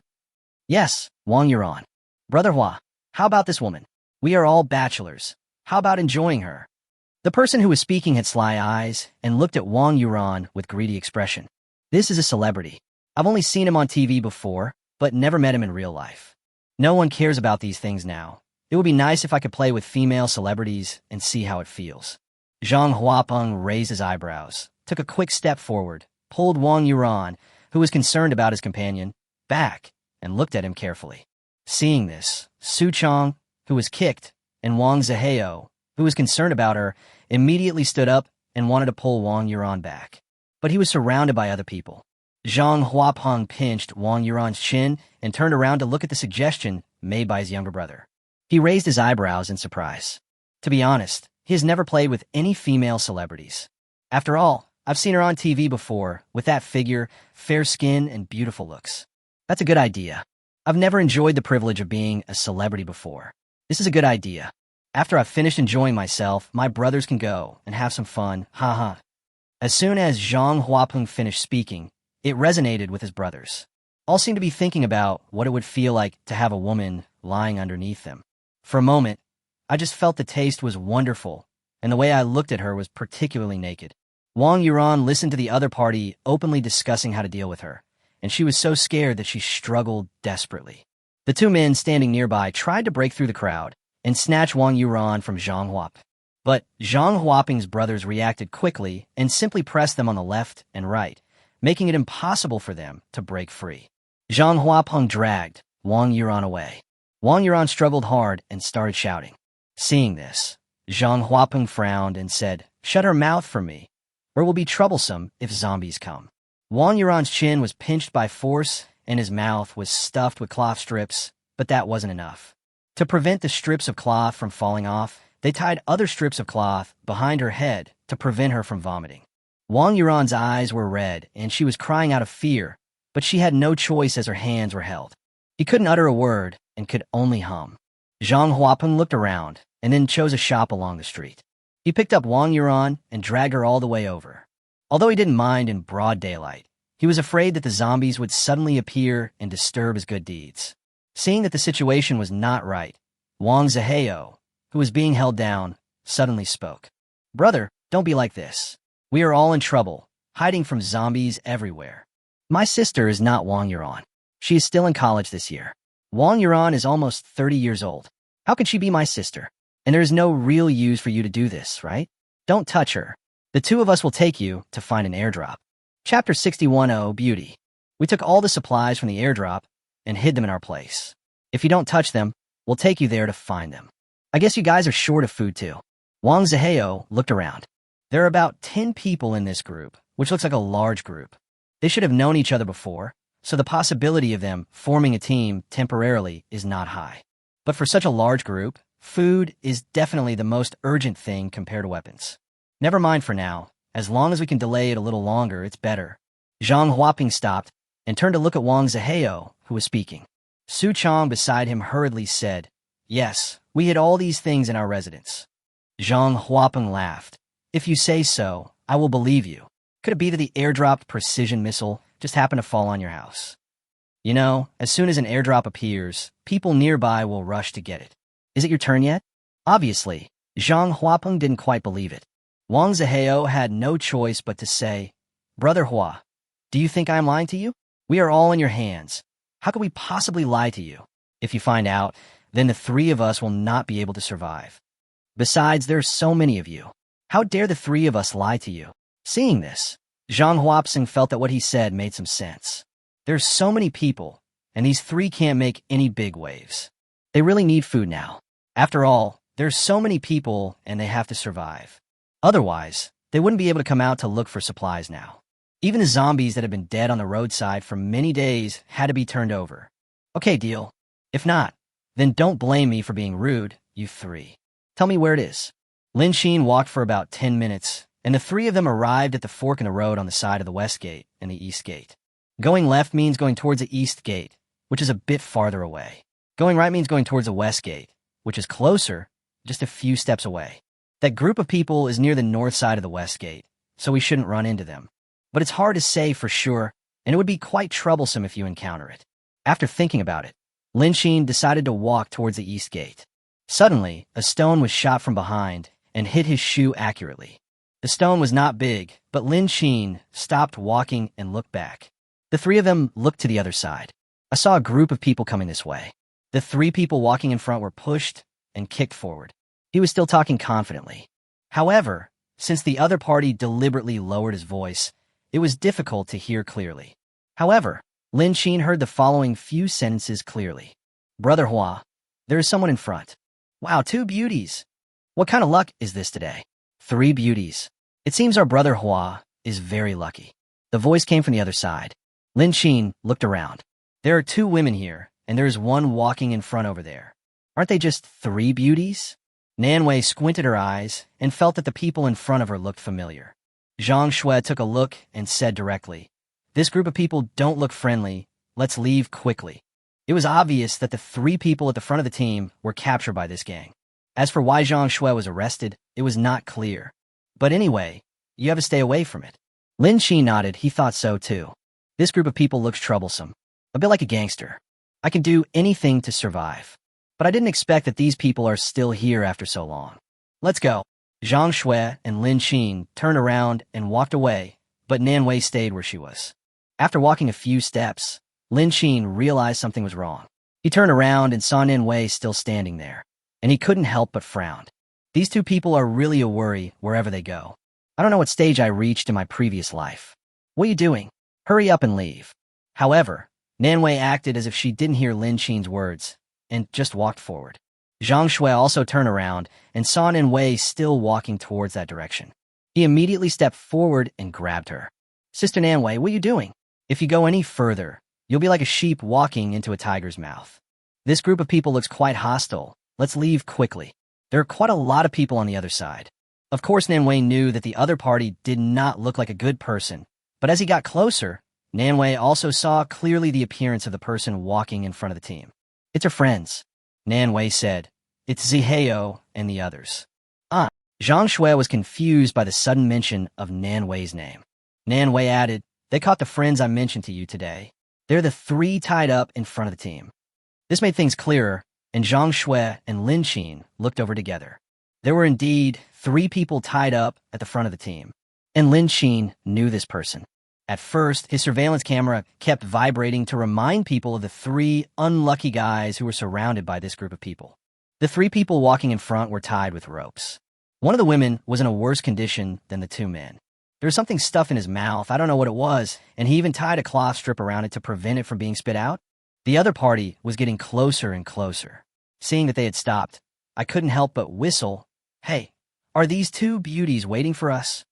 "Yes, Wang Yuran. Brother Hua, how about this woman? We are all bachelors. How about enjoying her?" The person who was speaking had sly eyes and looked at Wang Yuran with greedy expression. "This is a celebrity. I've only seen him on TV before, but never met him in real life. No one cares about these things now. It would be nice if I could play with female celebrities and see how it feels." Zhang Huapeng raised his eyebrows, took a quick step forward, pulled Wang Yuran, who was concerned about his companion, back, and looked at him carefully. Seeing this, Su Chong, who was kicked, and Wang Ziheo, who was concerned about her, immediately stood up and wanted to pull Wang Yuran back. But he was surrounded by other people. Zhang Huapeng pinched Wang Yuran's chin and turned around to look at the suggestion made by his younger brother. He raised his eyebrows in surprise. To be honest, he has never played with any female celebrities. After all, I've seen her on TV before, with that figure, fair skin, and beautiful looks. That's a good idea. I've never enjoyed the privilege of being a celebrity before. This is a good idea. After I've finished enjoying myself, my brothers can go and have some fun, haha. As soon as Zhang Huapeng finished speaking, it resonated with his brothers. All seemed to be thinking about what it would feel like to have a woman lying underneath them. For a moment, I just felt the taste was wonderful, and the way I looked at her was particularly naked. Wang Yuran listened to the other party openly discussing how to deal with her, and she was so scared that she struggled desperately. The 2 men standing nearby tried to break through the crowd and snatch Wang Yuran from Zhang Huapeng. But Zhang Huapeng's brothers reacted quickly and simply pressed them on the left and right, making it impossible for them to break free. Zhang Huapeng dragged Wang Yuran away. Wang Yuan struggled hard and started shouting. Seeing this, Zhang Huapeng frowned and said, "Shut her mouth for me, or it will be troublesome if zombies come." Wang Yuan's chin was pinched by force and his mouth was stuffed with cloth strips, but that wasn't enough. To prevent the strips of cloth from falling off, they tied other strips of cloth behind her head to prevent her from vomiting. Wang Yuan's eyes were red and she was crying out of fear, but she had no choice as her hands were held. He couldn't utter a word and could only hum. Zhang Huapeng looked around and then chose a shop along the street. He picked up Wang Yuan and dragged her all the way over. Although he didn't mind in broad daylight, he was afraid that the zombies would suddenly appear and disturb his good deeds. Seeing that the situation was not right, Wang Zihao, who was being held down, suddenly spoke. "Brother, don't be like this. We are all in trouble, hiding from zombies everywhere. My sister is not Wang Yuan. She is still in college this year. Wang Yuan is almost 30 years old. How can she be my sister? And there is no real use for you to do this, right? Don't touch her. The two of us will take you to find an airdrop." Chapter 61. Beauty. We took all the supplies from the airdrop and hid them in our place. If you don't touch them, we'll take you there to find them. I guess you guys are short of food too. Wang Zihao looked around. There are about 10 people in this group, which looks like a large group. They should have known each other before, so the possibility of them forming a team temporarily is not high. But for such a large group, food is definitely the most urgent thing compared to weapons. Never mind for now. As long as we can delay it a little longer, it's better. Zhang Huapeng stopped and turned to look at Wang Zihao, who was speaking. Su Chong beside him hurriedly said, "Yes, we hid all these things in our residence." Zhang Huapeng laughed. "If you say so, I will believe you. Could it be that the airdropped precision missile just happened to fall on your house? You know, as soon as an airdrop appears, people nearby will rush to get it. Is it your turn yet?" Obviously, Zhang Huapeng didn't quite believe it. Wang Zihao had no choice but to say, "Brother Hua, do you think I am lying to you? We are all in your hands. How could we possibly lie to you? If you find out, then the three of us will not be able to survive. Besides, there are so many of you. How dare the three of us lie to you?" Seeing this, Zhang Huapeng felt that what he said made some sense. There's so many people, and these three can't make any big waves. They really need food now. After all, there's so many people, and they have to survive. Otherwise, they wouldn't be able to come out to look for supplies now. Even the zombies that had been dead on the roadside for many days had to be turned over. Okay, deal. If not, then don't blame me for being rude, you three. Tell me where it is. Lin Xin walked for about 10 minutes, and the three of them arrived at the fork in the road on the side of the west gate and the east gate. Going left means going towards the east gate, which is a bit farther away. Going right means going towards the west gate, which is closer, just a few steps away. That group of people is near the north side of the west gate, so we shouldn't run into them. But it's hard to say for sure, and it would be quite troublesome if you encounter it. After thinking about it, Lin Xin decided to walk towards the east gate. Suddenly, a stone was shot from behind and hit his shoe accurately. The stone was not big, but Lin Xin stopped walking and looked back. The three of them looked to the other side. I saw a group of people coming this way. The three people walking in front were pushed and kicked forward. He was still talking confidently. However, since the other party deliberately lowered his voice, it was difficult to hear clearly. However, Lin Xin heard the following few sentences clearly. "Brother Hua, there is someone in front. Wow, 2 beauties. What kind of luck is this today? 3 beauties. It seems our brother Hua is very lucky." The voice came from the other side. Lin Xin looked around. There are 2 women here, and there is one walking in front over there. Aren't they just 3 beauties? Nanwei squinted her eyes and felt that the people in front of her looked familiar. Zhang Shui took a look and said directly, "This group of people don't look friendly. Let's leave quickly." It was obvious that the 3 people at the front of the team were captured by this gang. As for why Zhang Shui was arrested, it was not clear. But anyway, you have to stay away from it. Lin Xin nodded. He thought so too. This group of people looks troublesome. A bit like a gangster. I can do anything to survive. But I didn't expect that these people are still here after so long. Let's go. Zhang Shui and Lin Xin turned around and walked away, but Nanwei stayed where she was. After walking a few steps, Lin Xin realized something was wrong. He turned around and saw Nanwei still standing there, and he couldn't help but frown. These 2 people are really a worry wherever they go. I don't know what stage I reached in my previous life. What are you doing? Hurry up and leave. However, Nanwei acted as if she didn't hear Lin Xin's words, and just walked forward. Zhang Shui also turned around and saw Nan Wei still walking towards that direction. He immediately stepped forward and grabbed her. "Sister Nan Wei, what are you doing? If you go any further, you'll be like a sheep walking into a tiger's mouth. This group of people looks quite hostile. Let's leave quickly. There are quite a lot of people on the other side." Of course, Nan Wei knew that the other party did not look like a good person, but as he got closer, Nan Wei also saw clearly the appearance of the person walking in front of the team. "It's her friends," Nan Wei said. "It's Ziheo and the others." Zhang Shui was confused by the sudden mention of Nan Wei's name. Nan Wei added, "They caught the friends I mentioned to you today. They're the 3 tied up in front of the team." This made things clearer, and Zhang Shui and Lin Qin looked over together. There were indeed 3 people tied up at the front of the team, and Lin Qin knew this person. At first, his surveillance camera kept vibrating to remind people of the 3 unlucky guys who were surrounded by this group of people. The 3 people walking in front were tied with ropes. One of the women was in a worse condition than the 2 men. There was something stuffed in his mouth, I don't know what it was, and he even tied a cloth strip around it to prevent it from being spit out. The other party was getting closer and closer. Seeing that they had stopped, I couldn't help but whistle, "Hey, are these 2 beauties waiting for us?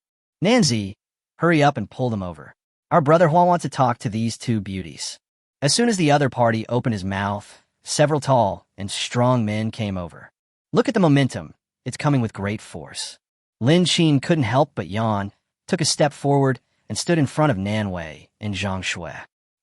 Nanzi, hurry up and pull them over. Our brother Hua wants to talk to these 2 beauties." As soon as the other party opened his mouth, several tall and strong men came over. Look at the momentum. It's coming with great force. Lin Qin couldn't help but yawn, took a step forward, and stood in front of Nan Wei and Zhang Shui.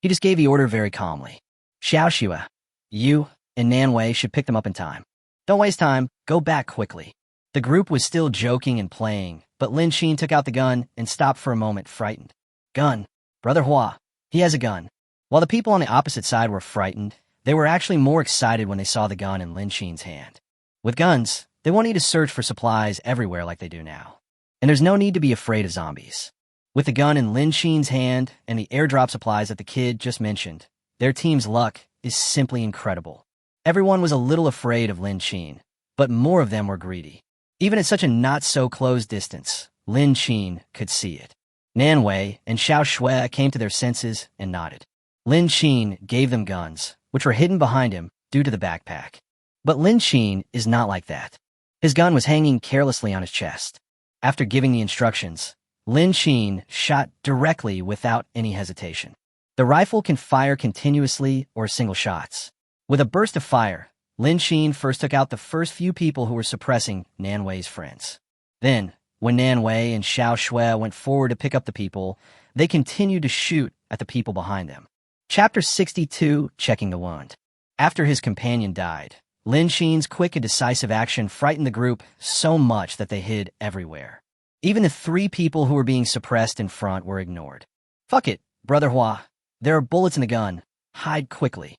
He just gave the order very calmly. "Xiao Xue, you and Nan Wei should pick them up in time. Don't waste time, go back quickly." The group was still joking and playing, but Lin Qin took out the gun and stopped for a moment, frightened. "Gun. Brother Hua. He has a gun." While the people on the opposite side were frightened, they were actually more excited when they saw the gun in Lin Qin's hand. With guns, they won't need to search for supplies everywhere like they do now. And there's no need to be afraid of zombies. With the gun in Lin Qin's hand and the airdrop supplies that the kid just mentioned, their team's luck is simply incredible. Everyone was a little afraid of Lin Qin, but more of them were greedy. Even at such a not-so-close distance, Lin Qin could see it. Nan Wei and Xiao Xue came to their senses and nodded. Lin Qin gave them guns, which were hidden behind him due to the backpack. But Lin Qin is not like that. His gun was hanging carelessly on his chest. After giving the instructions, Lin Qin shot directly without any hesitation. The rifle can fire continuously or single shots. With a burst of fire, Lin Qin first took out the first few people who were suppressing Nan Wei's friends. Then, when Nan Wei and Xiao Xue went forward to pick up the people, they continued to shoot at the people behind them. Chapter 62, Checking the Wound. After his companion died, Lin Qin's quick and decisive action frightened the group so much that they hid everywhere. Even the 3 people who were being suppressed in front were ignored. "Fuck it, Brother Hua. There are bullets in the gun. Hide quickly."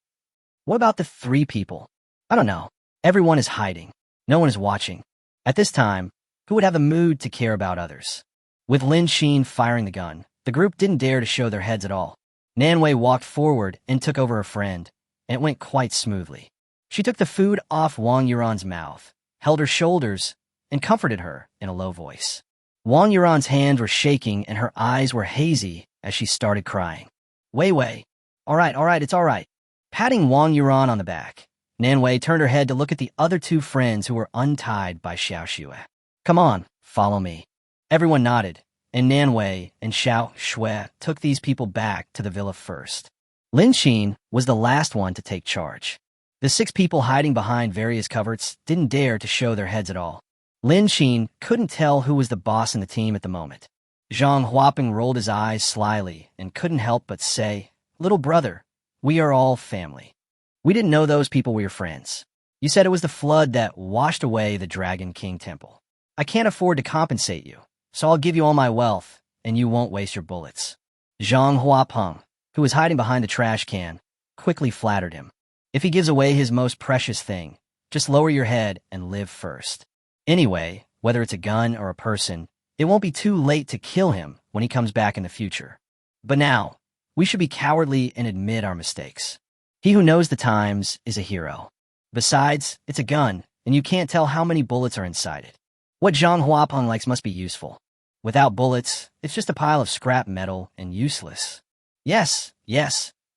"What about the 3 people?" "I don't know. Everyone is hiding. No one is watching." At this time, who would have the mood to care about others? With Lin Qin firing the gun, the group didn't dare to show their heads at all. Nan Wei walked forward and took over her friend, and it went quite smoothly. She took the food off Wang Yuran's mouth, held her shoulders, and comforted her in a low voice. Wang Yuran's hands were shaking and her eyes were hazy as she started crying. Wei, all right, it's all right." Patting Wang Yuran on the back, Nan Wei turned her head to look at the other 2 friends who were untied by Xiao Xue. "Come on, follow me." Everyone nodded, and Nan Wei and Xiao Xue took these people back to the villa first. Lin Qin was the last one to take charge. The 6 people hiding behind various coverts didn't dare to show their heads at all. Lin Qin couldn't tell who was the boss in the team at the moment. Zhang Huaping rolled his eyes slyly and couldn't help but say, "Little brother, we are all family. We didn't know those people were your friends. You said it was the flood that washed away the Dragon King Temple. I can't afford to compensate you, so I'll give you all my wealth, and you won't waste your bullets." Zhang Huapeng, who was hiding behind the trash can, quickly flattered him. "If he gives away his most precious thing, just lower your head and live first. Anyway, whether it's a gun or a person, it won't be too late to kill him when he comes back in the future. But now, we should be cowardly and admit our mistakes. He who knows the times is a hero. Besides, it's a gun, and you can't tell how many bullets are inside it. What Zhang Huapeng likes must be useful. Without bullets, it's just a pile of scrap metal and useless. Yes,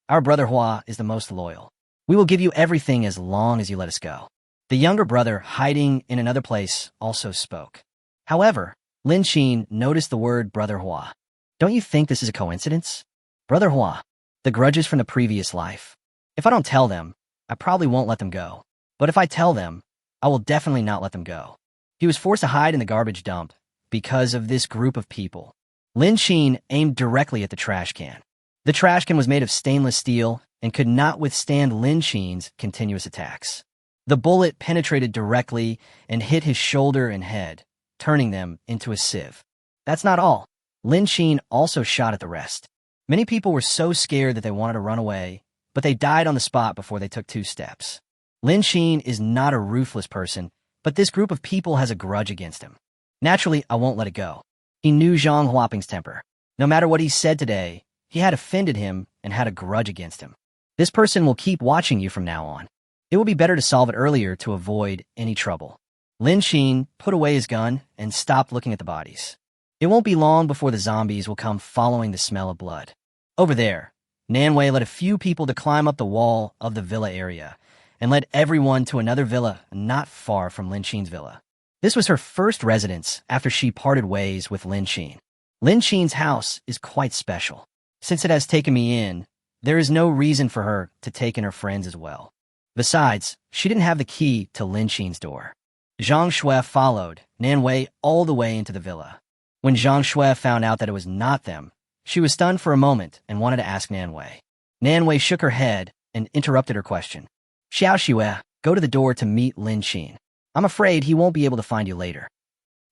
our brother Hua is the most loyal. We will give you everything as long as you let us go. The younger brother, hiding in another place, also spoke. However, Lin Xin noticed the word Brother Hua. Don't you think this is a coincidence? Brother Hua, the grudges from the previous life. If I don't tell them, I probably won't let them go. But if I tell them, I will definitely not let them go. He was forced to hide in the garbage dump because of this group of people. Lin Xin aimed directly at the trash can. The trash can was made of stainless steel and could not withstand Lin Xin's continuous attacks. The bullet penetrated directly and hit his shoulder and head, turning them into a sieve. That's not all. Lin Xin also shot at the rest. Many people were so scared that they wanted to run away, but they died on the spot before they took 2 steps. Lin Xin is not a ruthless person, but this group of people has a grudge against him. Naturally, I won't let it go. He knew Zhang Huaping's temper. No matter what he said today, he had offended him and had a grudge against him. This person will keep watching you from now on. It will be better to solve it earlier to avoid any trouble. Lin Xin put away his gun and stopped looking at the bodies. It won't be long before the zombies will come following the smell of blood. Over there, Nanwei led a few people to climb up the wall of the villa area and led everyone to another villa not far from Lin Xin's villa. This was her first residence after she parted ways with Lin Xin. Lin Xin's house is quite special. Since it has taken me in, there is no reason for her to take in her friends as well. Besides, she didn't have the key to Lin Xin's door. Zhang Shui followed Nanwei all the way into the villa. When Zhang Shui found out that it was not them, she was stunned for a moment and wanted to ask Nanwei. Nanwei shook her head and interrupted her question. Xiao Xue, go to the door to meet Lin Xin. I'm afraid he won't be able to find you later.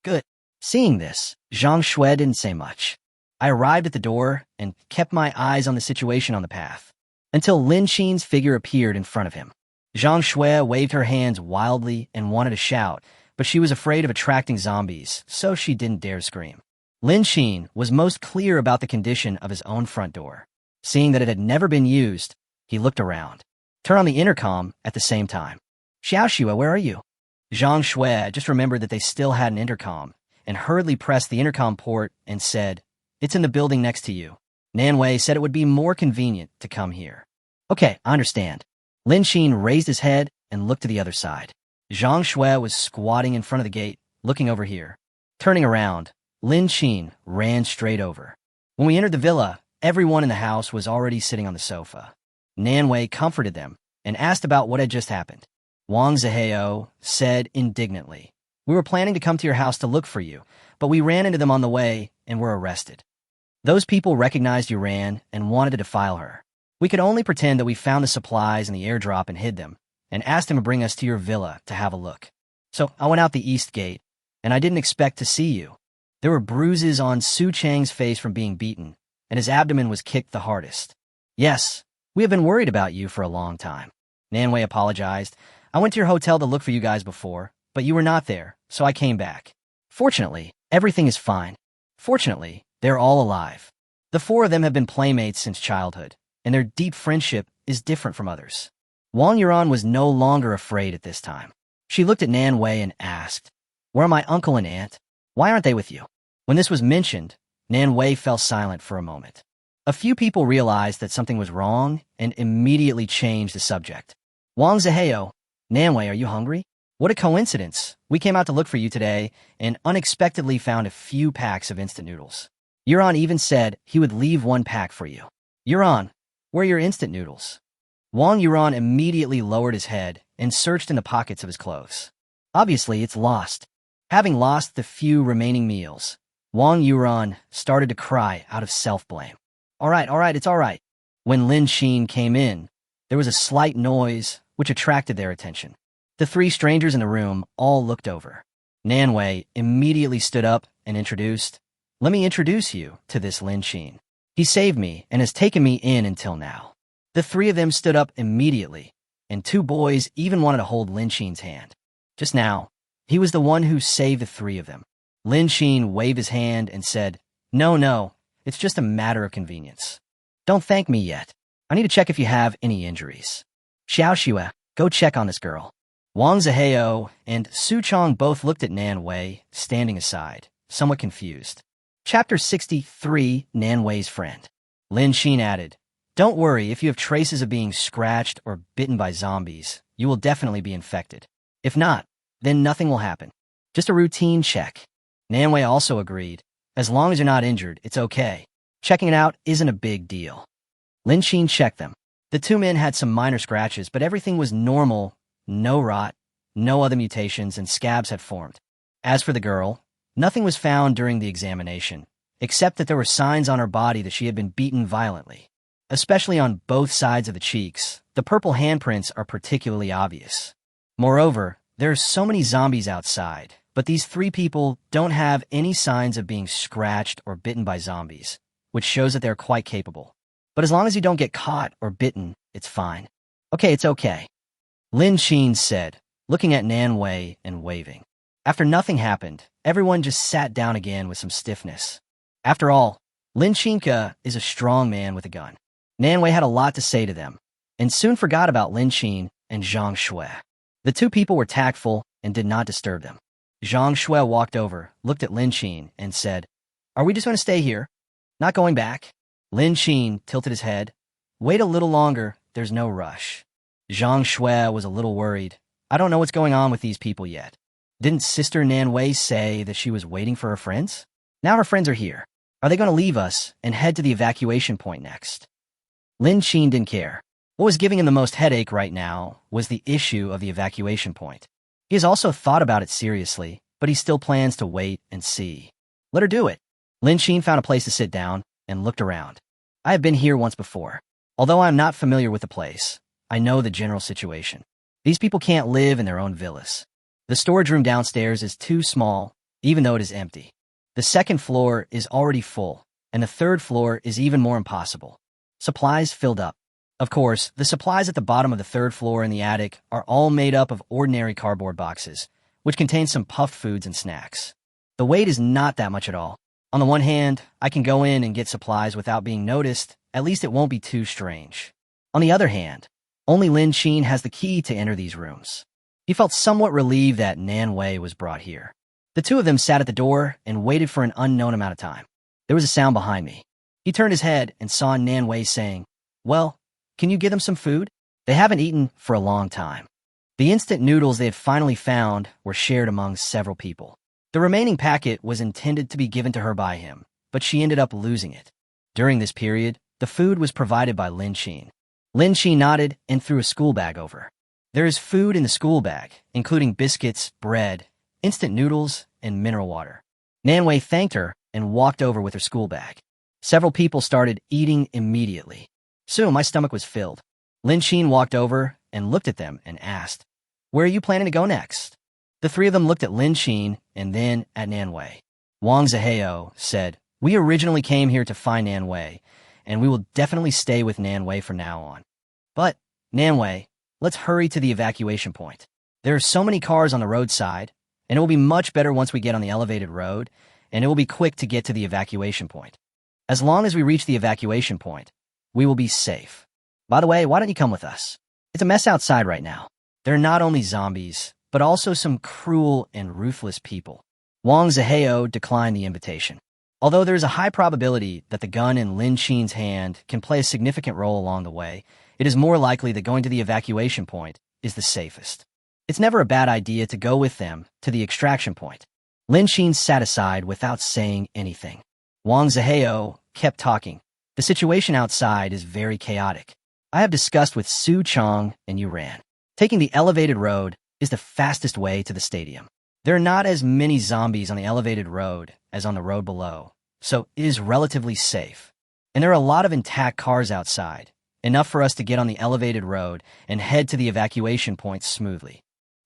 Good. Seeing this, Zhang Shui didn't say much. I arrived at the door and kept my eyes on the situation on the path, until Lin Xin's figure appeared in front of him. Zhang Shui waved her hands wildly and wanted to shout, but she was afraid of attracting zombies, so she didn't dare scream. Lin Xin was most clear about the condition of his own front door. Seeing that it had never been used, he looked around. Turn on the intercom at the same time. Xiao Xue, where are you? Zhang Shui just remembered that they still had an intercom and hurriedly pressed the intercom port and said, It's in the building next to you. Nanwei said it would be more convenient to come here. Okay, I understand. Lin Xin raised his head and looked to the other side. Zhang Shui was squatting in front of the gate, looking over here. Turning around, Lin Xin ran straight over. When we entered the villa, everyone in the house was already sitting on the sofa. Nanwei comforted them and asked about what had just happened. Wang Zihao said indignantly, We were planning to come to your house to look for you, but we ran into them on the way and were arrested. Those people recognized you ran and wanted to defile her. We could only pretend that we found the supplies in the airdrop and hid them, and asked him to bring us to your villa to have a look. So I went out the east gate, and I didn't expect to see you. There were bruises on Su Chang's face from being beaten, and his abdomen was kicked the hardest. Yes, we have been worried about you for a long time. Nanwei apologized. I went to your hotel to look for you guys before, but you were not there, so I came back. Fortunately, everything is fine. Fortunately, they're all alive. The 4 of them have been playmates since childhood, and their deep friendship is different from others. Wang Yuran was no longer afraid at this time. She looked at Nanwei and asked, Where are my uncle and aunt? Why aren't they with you? When this was mentioned, Nanwei fell silent for a moment. A few people realized that something was wrong and immediately changed the subject. Wang Zihao, Nanwei, are you hungry? What a coincidence. We came out to look for you today and unexpectedly found a few packs of instant noodles. Yuran even said he would leave 1 pack for you. Yuran, where are your instant noodles? Wang Yuran immediately lowered his head and searched in the pockets of his clothes. Obviously, it's lost. Having lost the few remaining meals, Wang Yuran started to cry out of self-blame. All right, it's all right. When Lin Xin came in, there was a slight noise which attracted their attention. The 3 strangers in the room all looked over. Nanwei immediately stood up and introduced, Let me introduce you to this Lin Xin. He saved me and has taken me in until now. The 3 of them stood up immediately, and 2 boys even wanted to hold Lin Xin's hand. Just now, he was the one who saved the 3 of them. Lin Xin waved his hand and said, No, it's just a matter of convenience. Don't thank me yet. I need to check if you have any injuries. Xiao Xue, go check on this girl. Wang Zihao and Su Chang both looked at Nanwei, standing aside, somewhat confused. Chapter 63, Nanwei's Friend. Lin Xin added, Don't worry, if you have traces of being scratched or bitten by zombies, you will definitely be infected. If not, then nothing will happen. Just a routine check. Nanwei also agreed. As long as you're not injured, it's okay. Checking it out isn't a big deal. Lin Xin checked them. The two men had some minor scratches, but everything was normal, no rot, no other mutations, and scabs had formed. As for the girl, nothing was found during the examination, except that there were signs on her body that she had been beaten violently. Especially on both sides of the cheeks, the purple handprints are particularly obvious. Moreover, there are so many zombies outside, but these three people don't have any signs of being scratched or bitten by zombies, which shows that they're quite capable. But as long as you don't get caught or bitten, it's fine. Okay, it's okay. Lin Xin said, looking at Nanwei and waving. After nothing happened, everyone just sat down again with some stiffness. After all, Lin Xinka is a strong man with a gun. Nanwei had a lot to say to them, and soon forgot about Lin Xin and Zhang Shui. The two people were tactful and did not disturb them. Zhang Shui walked over, looked at Lin Xin, and said, "Are we just going to stay here? Not going back?" Lin Xin tilted his head. "Wait a little longer, there's no rush." Zhang Shui was a little worried. "I don't know what's going on with these people yet. Didn't Sister Nanwei say that she was waiting for her friends? Now her friends are here. Are they going to leave us and head to the evacuation point next?" Lin Xin didn't care. What was giving him the most headache right now was the issue of the evacuation point. He has also thought about it seriously, but he still plans to wait and see. Let her do it. Lin Xin found a place to sit down and looked around. "I have been here once before. Although I am not familiar with the place, I know the general situation. These people can't live in their own villas. The storage room downstairs is too small, even though it is empty. The second floor is already full, and the third floor is even more impossible. Supplies filled up. Of course, the supplies at the bottom of the third floor in the attic are all made up of ordinary cardboard boxes, which contain some puffed foods and snacks. The weight is not that much at all. On the one hand, I can go in and get supplies without being noticed. At least it won't be too strange. On the other hand, only Lin Xin has the key to enter these rooms." He felt somewhat relieved that Nanwei was brought here. The two of them sat at the door and waited for an unknown amount of time. There was a sound behind me. He turned his head and saw Nanwei saying, "Well, can you give them some food? They haven't eaten for a long time." The instant noodles they had finally found were shared among several people. The remaining packet was intended to be given to her by him, but she ended up losing it. During this period, the food was provided by Lin Xin. Lin Xin nodded and threw a school bag over. There is food in the school bag, including biscuits, bread, instant noodles, and mineral water. Nanwei thanked her and walked over with her school bag. Several people started eating immediately. Soon my stomach was filled. Lin Xin walked over and looked at them and asked, "Where are you planning to go next?" The three of them looked at Lin Xin and then at Nanwei. Wang Ziheo said, "We originally came here to find Nanwei, and we will definitely stay with Nanwei from now on. But, Nanwei, let's hurry to the evacuation point. There are so many cars on the roadside, and it will be much better once we get on the elevated road, and it will be quick to get to the evacuation point. As long as we reach the evacuation point, we will be safe. By the way, why don't you come with us? It's a mess outside right now. There are not only zombies, but also some cruel and ruthless people." Wang Ziheo declined the invitation. Although there is a high probability that the gun in Lin Xin's hand can play a significant role along the way, it is more likely that going to the evacuation point is the safest. It's never a bad idea to go with them to the extraction point. Lin Xin sat aside without saying anything. Wang Ziheo kept talking. "The situation outside is very chaotic. I have discussed with Su Chong and Yuran. Taking the elevated road is the fastest way to the stadium. There are not as many zombies on the elevated road as on the road below, so it is relatively safe. And there are a lot of intact cars outside, enough for us to get on the elevated road and head to the evacuation point smoothly.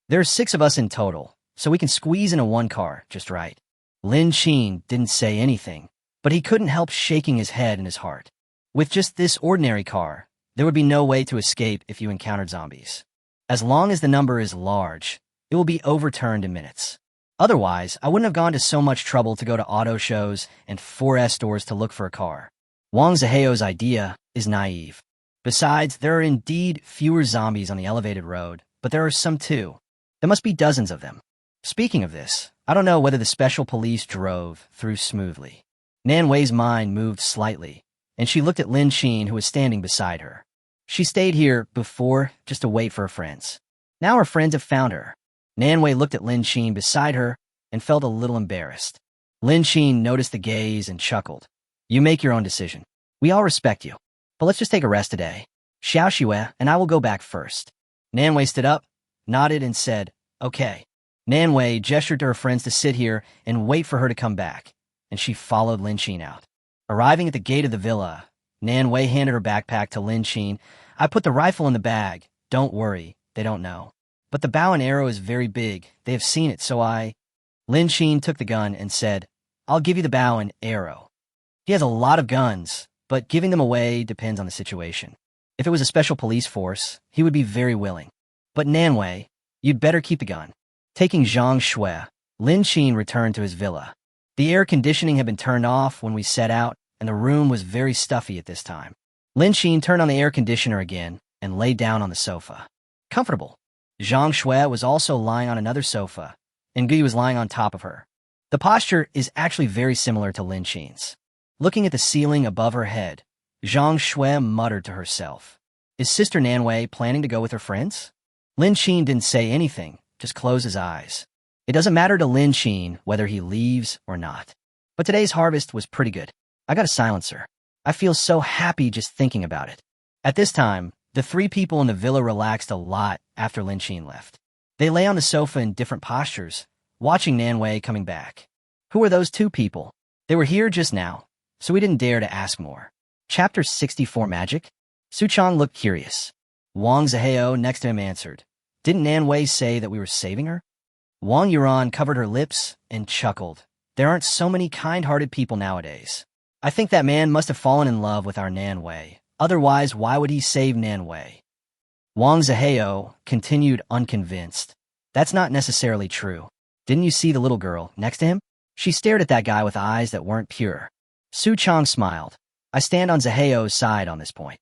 There are 6 of us in total, so we can squeeze into one car just right." Lin Xin didn't say anything, but he couldn't help shaking his head and his heart. With just this ordinary car, there would be no way to escape if you encountered zombies. As long as the number is large, it will be overturned in minutes. Otherwise, I wouldn't have gone to so much trouble to go to auto shows and 4S stores to look for a car. Wang Ziheo's idea is naive. Besides, there are indeed fewer zombies on the elevated road, but there are some too. There must be dozens of them. Speaking of this, I don't know whether the special police drove through smoothly. Nanwei's mind moved slightly, and she looked at Lin Xin, who was standing beside her. She stayed here before just to wait for her friends. Now her friends have found her. Nanwei looked at Lin Xin beside her and felt a little embarrassed. Lin Xin noticed the gaze and chuckled. You make your own decision. We all respect you. But let's just take a rest today. Xiao Xue and I will go back first. Nanwei stood up, nodded, and said, okay. Nanwei gestured to her friends to sit here and wait for her to come back, and she followed Lin Xin out. Arriving at the gate of the villa, Nanwei handed her backpack to Lin Xin. I put the rifle in the bag. Don't worry, they don't know. But the bow and arrow is very big. They have seen it, so Lin Xin took the gun and said, I'll give you the bow and arrow. He has a lot of guns, but giving them away depends on the situation. If it was a special police force, he would be very willing. But Nanwei, you'd better keep the gun. Taking Zhang Shui, Lin Xin returned to his villa. The air conditioning had been turned off when we set out, and the room was very stuffy at this time. Lin Xin turned on the air conditioner again and lay down on the sofa. Comfortable. Zhang Shui was also lying on another sofa, and Gui was lying on top of her. The posture is actually very similar to Lin Xin's. Looking at the ceiling above her head, Zhang Shui muttered to herself, is Sister Nanwei planning to go with her friends? Lin Xin didn't say anything, just closed his eyes. It doesn't matter to Lin Xin whether he leaves or not. But today's harvest was pretty good. I got a silencer. I feel so happy just thinking about it. At this time, the three people in the villa relaxed a lot after Lin Xin left. They lay on the sofa in different postures, watching Nanwei coming back. Who were those two people? They were here just now, so we didn't dare to ask more. Chapter 64 Magic? Su Chang looked curious. Wang Zihao next to him answered, didn't Nanwei say that we were saving her? Wang Yuran covered her lips and chuckled. There aren't so many kind-hearted people nowadays. I think that man must have fallen in love with our Nanwei. Otherwise, why would he save Nanwei? Wang Zihao continued unconvinced. That's not necessarily true. Didn't you see the little girl next to him? She stared at that guy with eyes that weren't pure. Su Chang smiled. I stand on Zihao's side on this point.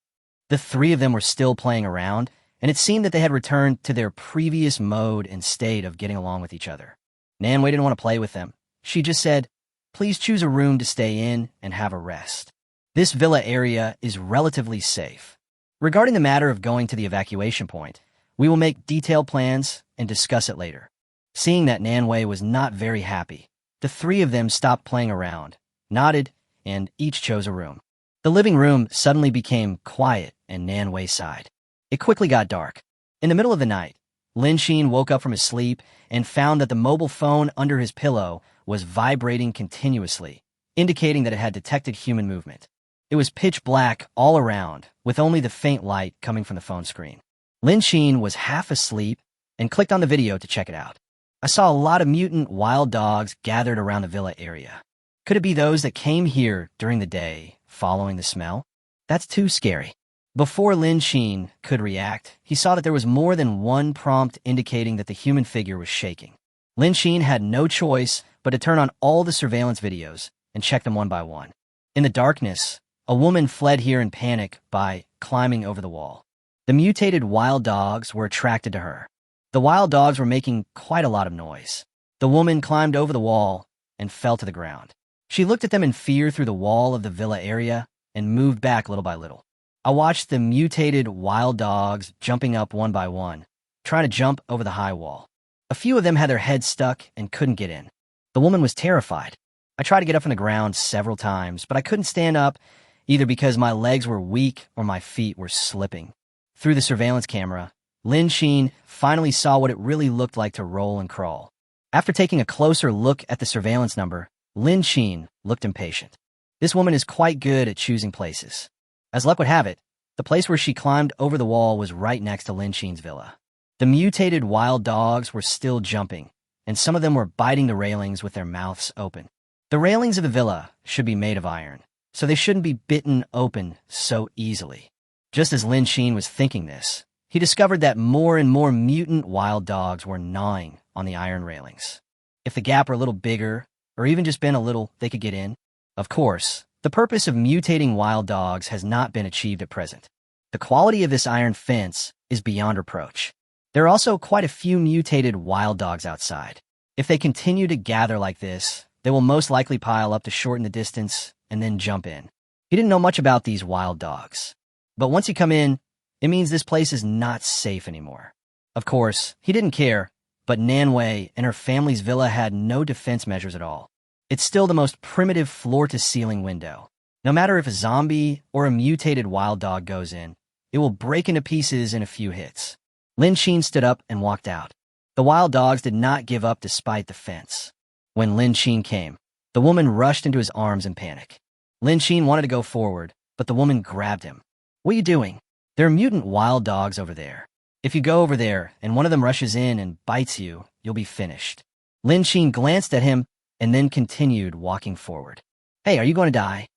The three of them were still playing around, and it seemed that they had returned to their previous mode and state of getting along with each other. Nanwei didn't want to play with them. She just said, please choose a room to stay in and have a rest. This villa area is relatively safe. Regarding the matter of going to the evacuation point, we will make detailed plans and discuss it later. Seeing that Nanwei was not very happy, the three of them stopped playing around, nodded, and each chose a room. The living room suddenly became quiet and Nanwei sighed. It quickly got dark. In the middle of the night, Lin Xin woke up from his sleep and found that the mobile phone under his pillow was vibrating continuously, indicating that it had detected human movement. It was pitch black all around, with only the faint light coming from the phone screen. Lin Xin was half asleep and clicked on the video to check it out. I saw a lot of mutant wild dogs gathered around the villa area. Could it be those that came here during the day, following the smell? That's too scary. Before Lin Xin could react, he saw that there was more than one prompt indicating that the human figure was shaking. Lin Xin had no choice but to turn on all the surveillance videos and check them one by one. In the darkness, a woman fled here in panic by climbing over the wall. The mutated wild dogs were attracted to her. The wild dogs were making quite a lot of noise. The woman climbed over the wall and fell to the ground. She looked at them in fear through the wall of the villa area and moved back little by little. I watched the mutated wild dogs jumping up one by one, trying to jump over the high wall. A few of them had their heads stuck and couldn't get in. The woman was terrified. I tried to get up from the ground several times, but I couldn't stand up, either because my legs were weak or my feet were slipping. Through the surveillance camera, Lin Xin finally saw what it really looked like to roll and crawl. After taking a closer look at the surveillance number, Lin Xin looked impatient. This woman is quite good at choosing places. As luck would have it, the place where she climbed over the wall was right next to Lin Xin's villa. The mutated wild dogs were still jumping, and some of them were biting the railings with their mouths open. The railings of the villa should be made of iron, so they shouldn't be bitten open so easily. Just as Lin Xin was thinking this, he discovered that more and more mutant wild dogs were gnawing on the iron railings. If the gap were a little bigger, or even just been a little, they could get in. Of course, the purpose of mutating wild dogs has not been achieved at present. The quality of this iron fence is beyond reproach. There are also quite a few mutated wild dogs outside. If they continue to gather like this, they will most likely pile up to shorten the distance and then jump in. He didn't know much about these wild dogs. But once you come in, it means this place is not safe anymore. Of course, he didn't care, but Nanwei and her family's villa had no defense measures at all. It's still the most primitive floor-to-ceiling window. No matter if a zombie or a mutated wild dog goes in, it will break into pieces in a few hits. Lin Xin stood up and walked out. The wild dogs did not give up despite the fence. When Lin Xin came, the woman rushed into his arms in panic. Lin Xin wanted to go forward, but the woman grabbed him. "What are you doing? There are mutant wild dogs over there. If you go over there and one of them rushes in and bites you, you'll be finished." Lin Xin glanced at him and then continued walking forward. "Hey, are you going to die?"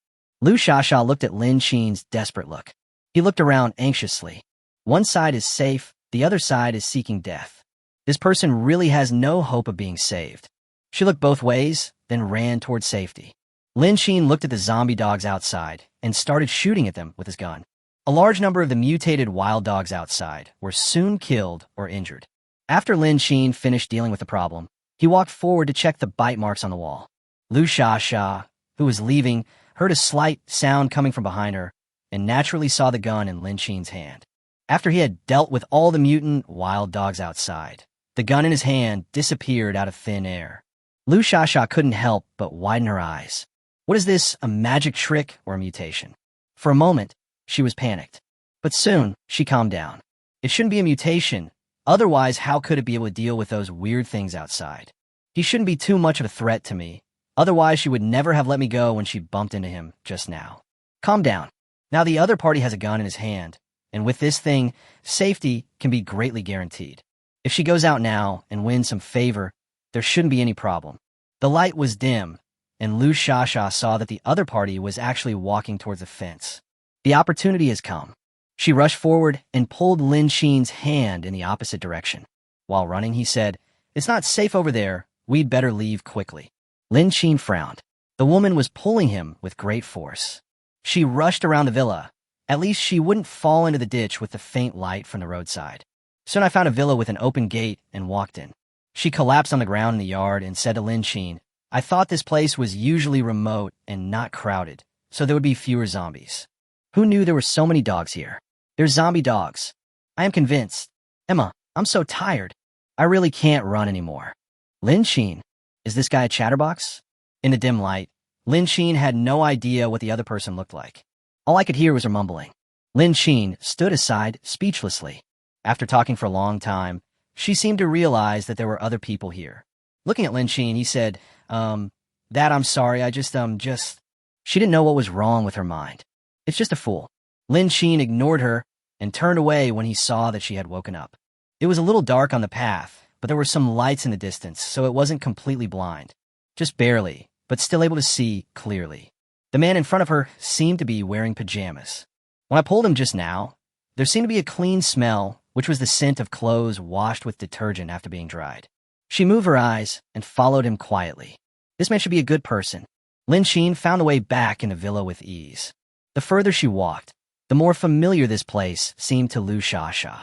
Lu Shasha looked at Lin Xin's desperate look. He looked around anxiously. One side is safe, the other side is seeking death. This person really has no hope of being saved. She looked both ways, then ran toward safety. Lin Xin looked at the zombie dogs outside and started shooting at them with his gun. A large number of the mutated wild dogs outside were soon killed or injured. After Lin Xin finished dealing with the problem, he walked forward to check the bite marks on the wall. Lu Shasha, who was leaving, heard a slight sound coming from behind her and naturally saw the gun in Lin Xin's hand. After he had dealt with all the mutant wild dogs outside, the gun in his hand disappeared out of thin air. Lu Shasha couldn't help but widen her eyes. What is this, a magic trick or a mutation? For a moment, she was panicked. But soon, she calmed down. It shouldn't be a mutation. Otherwise, how could it be able to deal with those weird things outside? He shouldn't be too much of a threat to me. Otherwise, she would never have let me go when she bumped into him just now. Calm down. Now the other party has a gun in his hand, and with this thing, safety can be greatly guaranteed. If she goes out now and wins some favor, there shouldn't be any problem. The light was dim, and Lu Shasha saw that the other party was actually walking towards the fence. The opportunity has come. She rushed forward and pulled Lin Xin's hand in the opposite direction. While running, he said, "It's not safe over there. We'd better leave quickly." Lin Xin frowned. The woman was pulling him with great force. She rushed around the villa. At least she wouldn't fall into the ditch with the faint light from the roadside. Soon I found a villa with an open gate and walked in. She collapsed on the ground in the yard and said to Lin Xin, "I thought this place was usually remote and not crowded, so there would be fewer zombies. Who knew there were so many dogs here? There's zombie dogs. I am convinced. Emma, I'm so tired. I really can't run anymore." Lin Xin, is this guy a chatterbox? In the dim light, Lin Xin had no idea what the other person looked like. All I could hear was her mumbling. Lin Xin stood aside speechlessly. After talking for a long time, she seemed to realize that there were other people here. Looking at Lin Xin, he said, I'm sorry, I just. She didn't know what was wrong with her mind. It's just a fool. Lin Xin ignored her and turned away when he saw that she had woken up. It was a little dark on the path, but there were some lights in the distance, so it wasn't completely blind. Just barely, but still able to see clearly. The man in front of her seemed to be wearing pajamas. When I pulled him just now, there seemed to be a clean smell, which was the scent of clothes washed with detergent after being dried. She moved her eyes and followed him quietly. This man should be a good person. Lin Xin found a way back in the villa with ease. The further she walked, the more familiar this place seemed to Lu Shasha.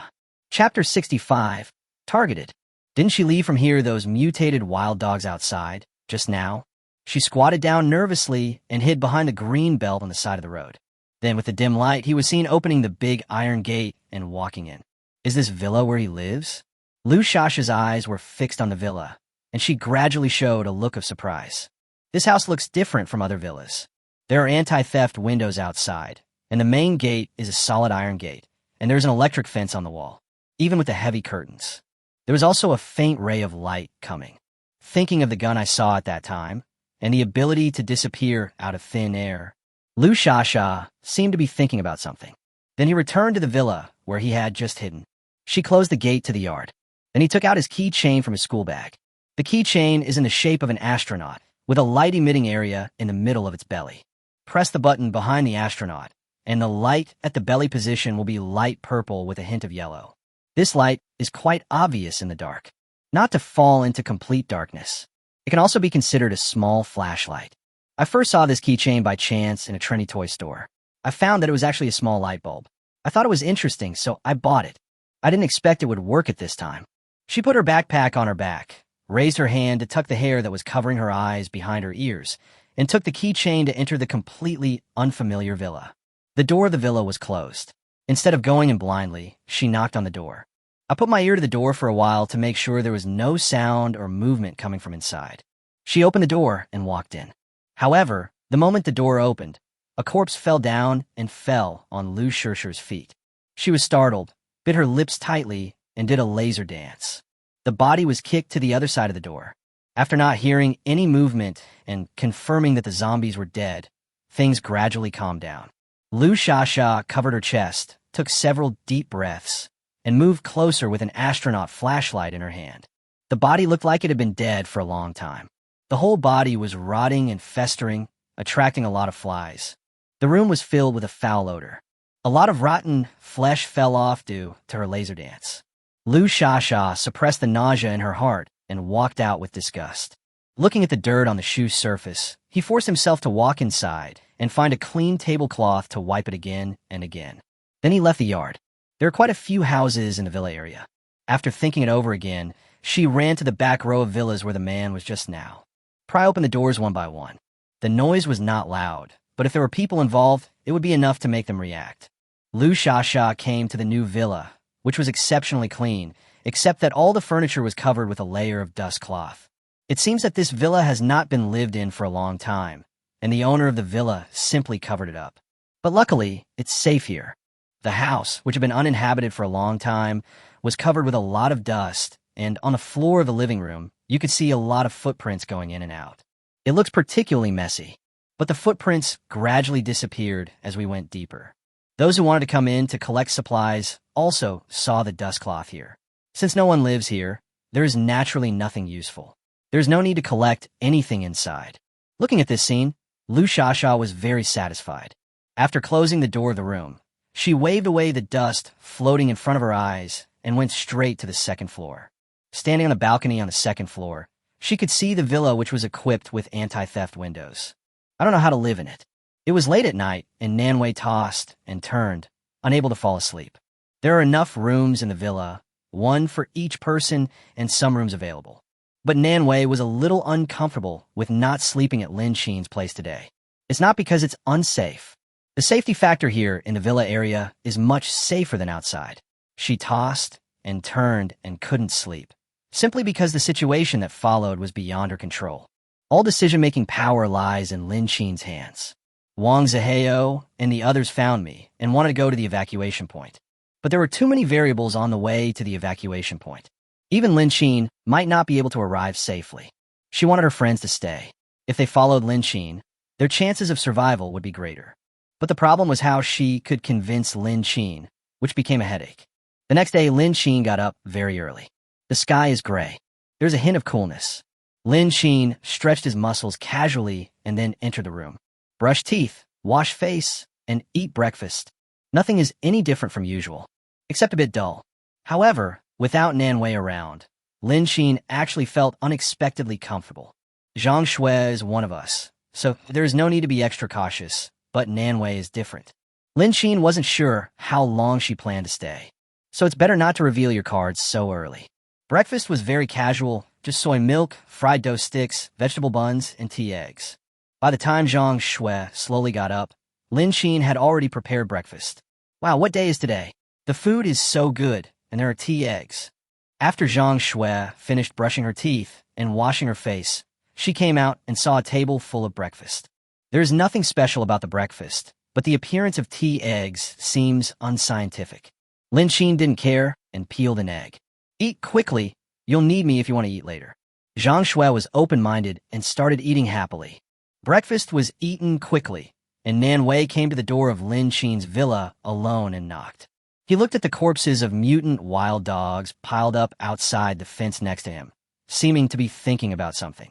Chapter 65. Targeted. Didn't she leave from here those mutated wild dogs outside, just now? She squatted down nervously and hid behind a green belt on the side of the road. Then, with the dim light, he was seen opening the big iron gate and walking in. Is this villa where he lives? Lu Shasha's eyes were fixed on the villa, and she gradually showed a look of surprise. This house looks different from other villas. There are anti-theft windows outside, and the main gate is a solid iron gate, and there's an electric fence on the wall, even with the heavy curtains. There was also a faint ray of light coming. Thinking of the gun I saw at that time, and the ability to disappear out of thin air, Lu Shasha seemed to be thinking about something. Then he returned to the villa where he had just hidden. She closed the gate to the yard. Then he took out his keychain from his school bag. The keychain is in the shape of an astronaut, with a light-emitting area in the middle of its belly. Press the button behind the astronaut, and the light at the belly position will be light purple with a hint of yellow. This light is quite obvious in the dark. Not to fall into complete darkness. It can also be considered a small flashlight. I first saw this keychain by chance in a trendy toy store. I found that it was actually a small light bulb. I thought it was interesting, so I bought it. I didn't expect it would work at this time. She put her backpack on her back, raised her hand to tuck the hair that was covering her eyes behind her ears, and took the keychain to enter the completely unfamiliar villa. The door of the villa was closed. Instead of going in blindly, she knocked on the door. I put my ear to the door for a while to make sure there was no sound or movement coming from inside. She opened the door and walked in. However, the moment the door opened, a corpse fell down and fell on Lu Shishir's feet. She was startled, bit her lips tightly, and did a laser dance. The body was kicked to the other side of the door. After not hearing any movement and confirming that the zombies were dead, things gradually calmed down. Lu Shishir covered her chest, took several deep breaths, and moved closer with an astronaut flashlight in her hand. The body looked like it had been dead for a long time. The whole body was rotting and festering, attracting a lot of flies. The room was filled with a foul odor. A lot of rotten flesh fell off due to her laser dance. Lu Shishir suppressed the nausea in her heart and walked out with disgust. Looking at the dirt on the shoe's surface, he forced himself to walk inside and find a clean tablecloth to wipe it again and again. Then he left the yard. There are quite a few houses in the villa area. After thinking it over again, she ran to the back row of villas where the man was just now. Pry open the doors one by one. The noise was not loud, but if there were people involved, it would be enough to make them react. Lu Shishir came to the new villa, which was exceptionally clean, except that all the furniture was covered with a layer of dust cloth. It seems that this villa has not been lived in for a long time, and the owner of the villa simply covered it up. But luckily, it's safe here. The house, which had been uninhabited for a long time, was covered with a lot of dust, and on the floor of the living room, you could see a lot of footprints going in and out. It looks particularly messy, but the footprints gradually disappeared as we went deeper. Those who wanted to come in to collect supplies also saw the dust cloth here. Since no one lives here, there is naturally nothing useful. There is no need to collect anything inside. Looking at this scene, Lu Shishir was very satisfied. After closing the door of the room, she waved away the dust floating in front of her eyes and went straight to the second floor. Standing on a balcony on the second floor, she could see the villa, which was equipped with anti-theft windows. I don't know how to live in it. It was late at night, and Nanwei tossed and turned, unable to fall asleep. There are enough rooms in the villa, one for each person, and some rooms available. But Nanwei was a little uncomfortable with not sleeping at Lin Xin's place today. It's not because it's unsafe. The safety factor here in the villa area is much safer than outside. She tossed and turned and couldn't sleep, simply because the situation that followed was beyond her control. All decision-making power lies in Lin Xin's hands. Wang Zihao and the others found me and wanted to go to the evacuation point. But there were too many variables on the way to the evacuation point. Even Lin Xin might not be able to arrive safely. She wanted her friends to stay. If they followed Lin Xin, their chances of survival would be greater. But the problem was how she could convince Lin Xin, which became a headache. The next day, Lin Xin got up very early. The sky is gray. There's a hint of coolness. Lin Xin stretched his muscles casually and then entered the room. Brush teeth, wash face, and eat breakfast. Nothing is any different from usual, except a bit dull. However, without Nanwei around, Lin Xin actually felt unexpectedly comfortable. Zhang Shui is one of us, so there is no need to be extra cautious, but Nanwei is different. Lin Xin wasn't sure how long she planned to stay, so it's better not to reveal your cards so early. Breakfast was very casual, just soy milk, fried dough sticks, vegetable buns, and tea eggs. By the time Zhang Shui slowly got up, Lin Xin had already prepared breakfast. Wow, what day is today? The food is so good, and there are tea eggs. After Zhang Shui finished brushing her teeth and washing her face, she came out and saw a table full of breakfast. There is nothing special about the breakfast, but the appearance of tea eggs seems unscientific. Lin Xin didn't care and peeled an egg. Eat quickly, you'll need me if you want to eat later. Zhang Shui was open-minded and started eating happily. Breakfast was eaten quickly, and Nanwei came to the door of Lin Xin's villa alone and knocked. He looked at the corpses of mutant wild dogs piled up outside the fence next to him, seeming to be thinking about something.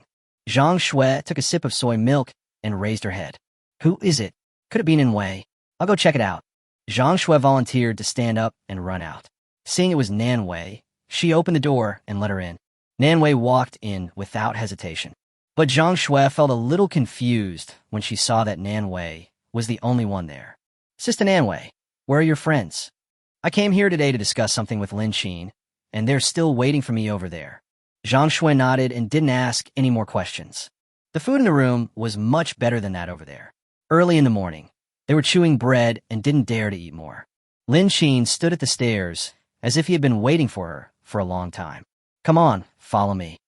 Zhang Shui took a sip of soy milk and raised her head. Who is it? Could it be Nanwei? I'll go check it out. Zhang Shui volunteered to stand up and run out. Seeing it was Nanwei, she opened the door and let her in. Nanwei walked in without hesitation. But Zhang Shui felt a little confused when she saw that Nanwei was the only one there. Sister Nanwei, where are your friends? I came here today to discuss something with Lin Xin, and they're still waiting for me over there. Zhang Shui nodded and didn't ask any more questions. The food in the room was much better than that over there. Early in the morning, they were chewing bread and didn't dare to eat more. Lin Sheen stood at the stairs as if he had been waiting for her for a long time. Come on, follow me.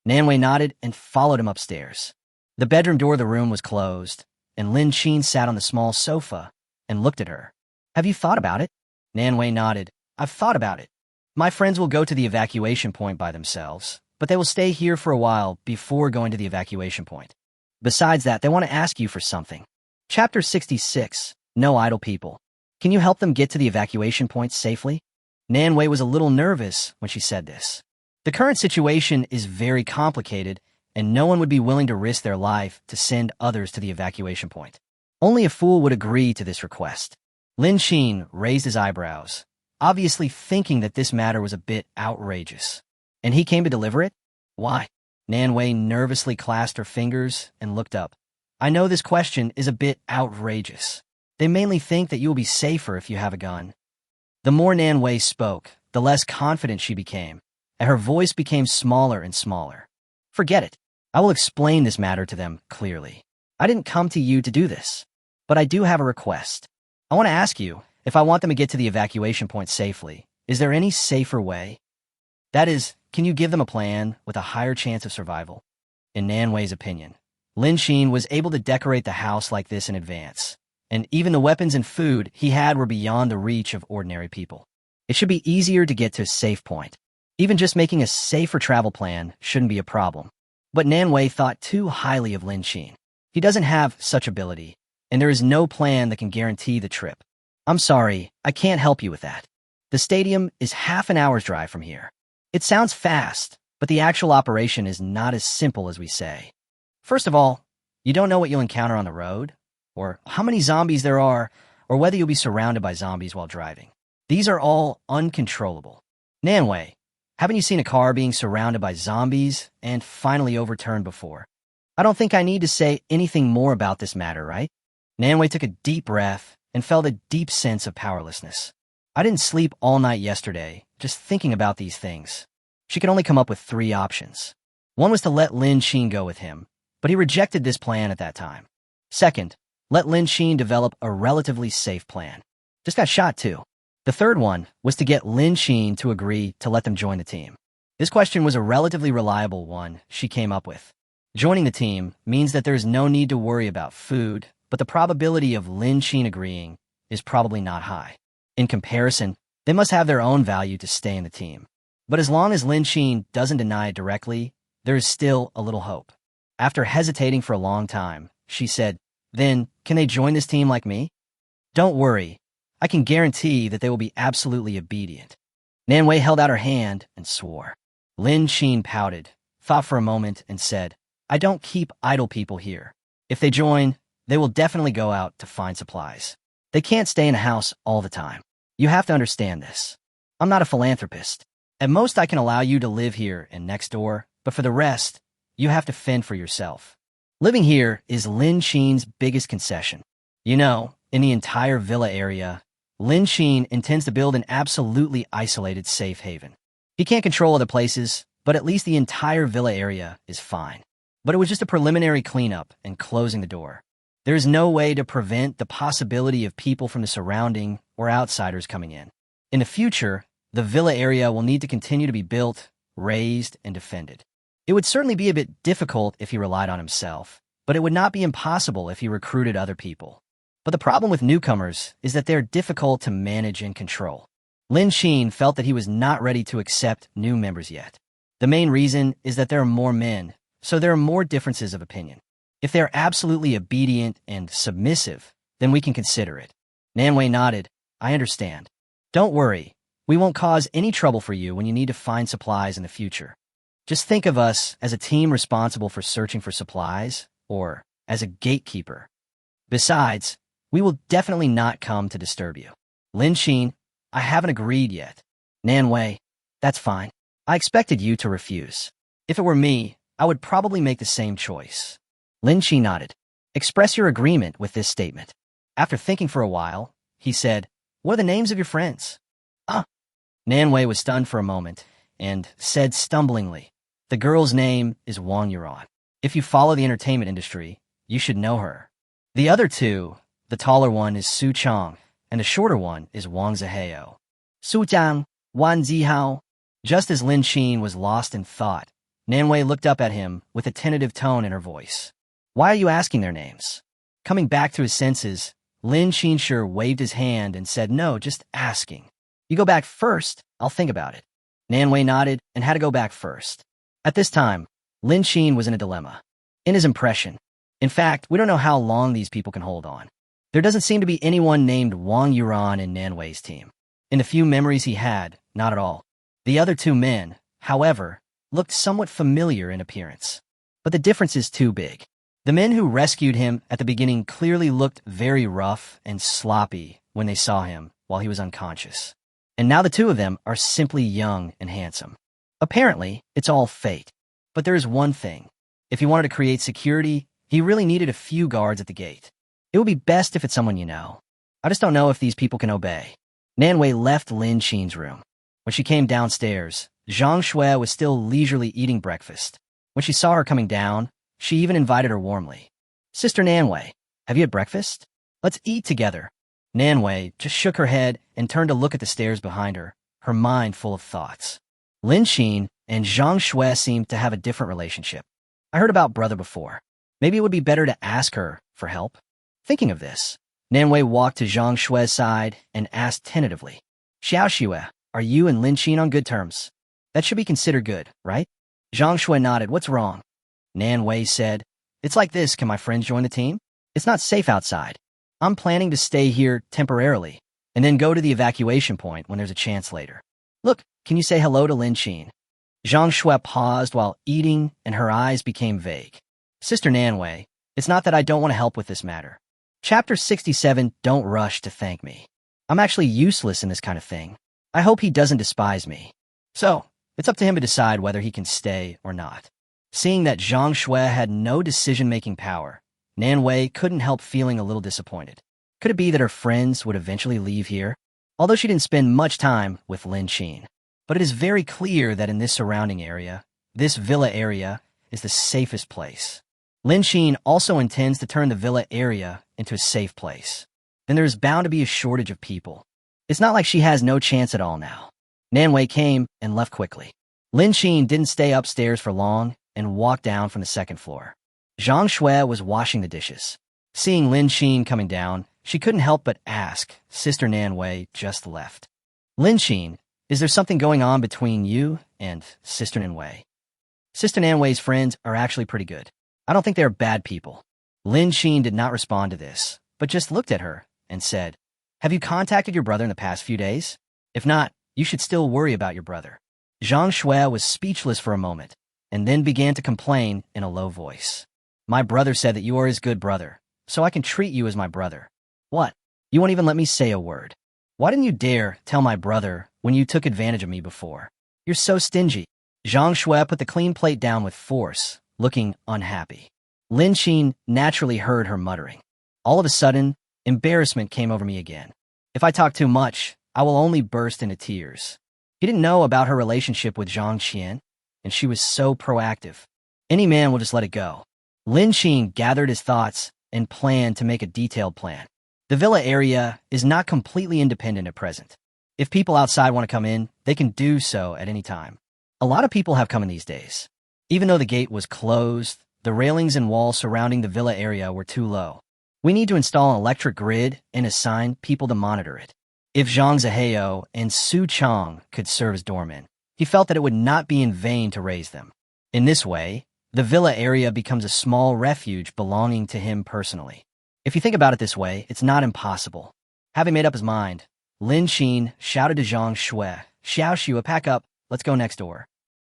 Nanwei nodded and followed him upstairs. The bedroom door of the room was closed, and Lin Sheen sat on the small sofa and looked at her. Have you thought about it? Nanwei nodded. I've thought about it. My friends will go to the evacuation point by themselves, but they will stay here for a while before going to the evacuation point. Besides that, they want to ask you for something. Chapter 66, No Idle People. Can you help them get to the evacuation point safely? Nanwei was a little nervous when she said this. The current situation is very complicated, and no one would be willing to risk their life to send others to the evacuation point. Only a fool would agree to this request. Lin Sheen raised his eyebrows, obviously thinking that this matter was a bit outrageous. And he came to deliver it? Why? Nanwei nervously clasped her fingers and looked up. I know this question is a bit outrageous. They mainly think that you will be safer if you have a gun. The more Nanwei spoke, the less confident she became, and her voice became smaller and smaller. Forget it. I will explain this matter to them clearly. I didn't come to you to do this, but I do have a request. I want to ask you, if I want them to get to the evacuation point safely, is there any safer way? That is, can you give them a plan with a higher chance of survival? In Nanwei's opinion, Lin Sheen was able to decorate the house like this in advance, and even the weapons and food he had were beyond the reach of ordinary people. It should be easier to get to a safe point. Even just making a safer travel plan shouldn't be a problem. But Nanwei thought too highly of Lin Sheen. He doesn't have such ability, and there is no plan that can guarantee the trip. I'm sorry, I can't help you with that. The stadium is half an hour's drive from here. It sounds fast, but the actual operation is not as simple as we say. First of all, you don't know what you'll encounter on the road, or how many zombies there are, or whether you'll be surrounded by zombies while driving. These are all uncontrollable. Nanwei, haven't you seen a car being surrounded by zombies and finally overturned before? I don't think I need to say anything more about this matter, right? Nanwei took a deep breath and felt a deep sense of powerlessness. I didn't sleep all night yesterday, just thinking about these things. She could only come up with 3 options. One was to let Lin Sheen go with him, but he rejected this plan at that time. Second, let Lin Sheen develop a relatively safe plan. Just got shot too. The third one was to get Lin Sheen to agree to let them join the team. This question was a relatively reliable one she came up with. Joining the team means that there is no need to worry about food, but the probability of Lin Sheen agreeing is probably not high. In comparison, they must have their own value to stay in the team. But as long as Lin Sheen doesn't deny it directly, there is still a little hope. After hesitating for a long time, she said, Then, can they join this team like me? Don't worry. I can guarantee that they will be absolutely obedient. Nanwei held out her hand and swore. Lin Sheen pouted, thought for a moment, and said, I don't keep idle people here. If they join, they will definitely go out to find supplies. They can't stay in a house all the time. You have to understand this. I'm not a philanthropist. At most, I can allow you to live here and next door, but for the rest, you have to fend for yourself. Living here is Lin Sheen's biggest concession. You know, in the entire villa area, Lin Sheen intends to build an absolutely isolated safe haven. He can't control other places, but at least the entire villa area is fine. But it was just a preliminary cleanup and closing the door. There is no way to prevent the possibility of people from the surrounding or outsiders coming in. In the future, the villa area will need to continue to be built, raised, and defended. It would certainly be a bit difficult if he relied on himself, but it would not be impossible if he recruited other people. But the problem with newcomers is that they're difficult to manage and control. Lin Sheen felt that he was not ready to accept new members yet. The main reason is that there are more men, so there are more differences of opinion. If they're absolutely obedient and submissive, then we can consider it. Nanwei nodded. I understand. Don't worry. We won't cause any trouble for you when you need to find supplies in the future. Just think of us as a team responsible for searching for supplies, or as a gatekeeper. Besides, we will definitely not come to disturb you. Lin Sheen, I haven't agreed yet. Nanwei, that's fine. I expected you to refuse. If it were me, I would probably make the same choice. Lin Sheen nodded. Express your agreement with this statement. After thinking for a while, he said, What are the names of your friends? Nanwei was stunned for a moment and said stumblingly, The girl's name is Wang Yuan. If you follow the entertainment industry, you should know her. The other two, the taller one is Su Chang, and the shorter one is Wang Zihao. Su Chang, Wang Zihao. Just as Lin Qin was lost in thought, Nanwei looked up at him with a tentative tone in her voice. Why are you asking their names? Coming back to his senses, Lin Qinsher waved his hand and said, no, just asking. You go back first, I'll think about it. Nanwei nodded and had to go back first. At this time, Lin Qin was in a dilemma. In his impression, in fact, we don't know how long these people can hold on. There doesn't seem to be anyone named Wang Yuran in Nanwei's team. In the few memories he had, not at all. The other two men, however, looked somewhat familiar in appearance. But the difference is too big. The men who rescued him at the beginning clearly looked very rough and sloppy when they saw him while he was unconscious. And now the two of them are simply young and handsome. Apparently, it's all fate. But there is one thing. If he wanted to create security, he really needed a few guards at the gate. It would be best if it's someone you know. I just don't know if these people can obey. Nanwei left Lin Qin's room. When she came downstairs, Zhang Shui was still leisurely eating breakfast. When she saw her coming down, she even invited her warmly. Sister Nanwei, have you had breakfast? Let's eat together. Nanwei just shook her head and turned to look at the stairs behind her, her mind full of thoughts. Lin Qin and Zhang Shui seemed to have a different relationship. I heard about brother before. Maybe it would be better to ask her for help. Thinking of this, Nanwei walked to Zhang Shui's side and asked tentatively, Xiao Xue, are you and Lin Qin on good terms? That should be considered good, right? Zhang Shui nodded. What's wrong? Nanwei said, it's like this. Can my friends join the team? It's not safe outside. I'm planning to stay here temporarily and then go to the evacuation point when there's a chance later. Look, can you say hello to Lin Qin? Zhang Shui paused while eating and her eyes became vague. Sister Nanwei, it's not that I don't want to help with this matter. Chapter 67, don't rush to thank me. I'm actually useless in this kind of thing. I hope he doesn't despise me. So, it's up to him to decide whether he can stay or not. Seeing that Zhang Shui had no decision-making power, Nanwei couldn't help feeling a little disappointed. Could it be that her friends would eventually leave here? Although she didn't spend much time with Lin Qin. But it is very clear that in this surrounding area, this villa area, is the safest place. Lin Qin also intends to turn the villa area into a safe place. Then there is bound to be a shortage of people. It's not like she has no chance at all now. Nanwei came and left quickly. Lin Qin didn't stay upstairs for long and walked down from the second floor. Zhang Shui was washing the dishes. Seeing Lin Qin coming down, she couldn't help but ask, Sister Nanwei just left. Lin Qin, is there something going on between you and Sister Nanwei? Sister Nanwei's friends are actually pretty good. I don't think they're bad people. Lin Qin did not respond to this, but just looked at her and said, have you contacted your brother in the past few days? If not, you should still worry about your brother. Zhang Shui was speechless for a moment, and then began to complain in a low voice. My brother said that you are his good brother, so I can treat you as my brother. What? You won't even let me say a word. Why didn't you dare tell my brother when you took advantage of me before? You're so stingy. Zhang Shui put the clean plate down with force, looking unhappy. Lin Qin naturally heard her muttering. All of a sudden, embarrassment came over me again. If I talk too much, I will only burst into tears. He didn't know about her relationship with Zhang Qian, and she was so proactive. Any man will just let it go. Lin Qin gathered his thoughts and planned to make a detailed plan. The villa area is not completely independent at present. If people outside want to come in, they can do so at any time. A lot of people have come in these days. Even though the gate was closed, the railings and walls surrounding the villa area were too low. We need to install an electric grid and assign people to monitor it. If Zhang Zihao and Su Chang could serve as doormen, he felt that it would not be in vain to raise them. In this way, the villa area becomes a small refuge belonging to him personally. If you think about it this way, it's not impossible. Having made up his mind, Lin Qin shouted to Zhang Shui, Xiao Xue, pack up, let's go next door.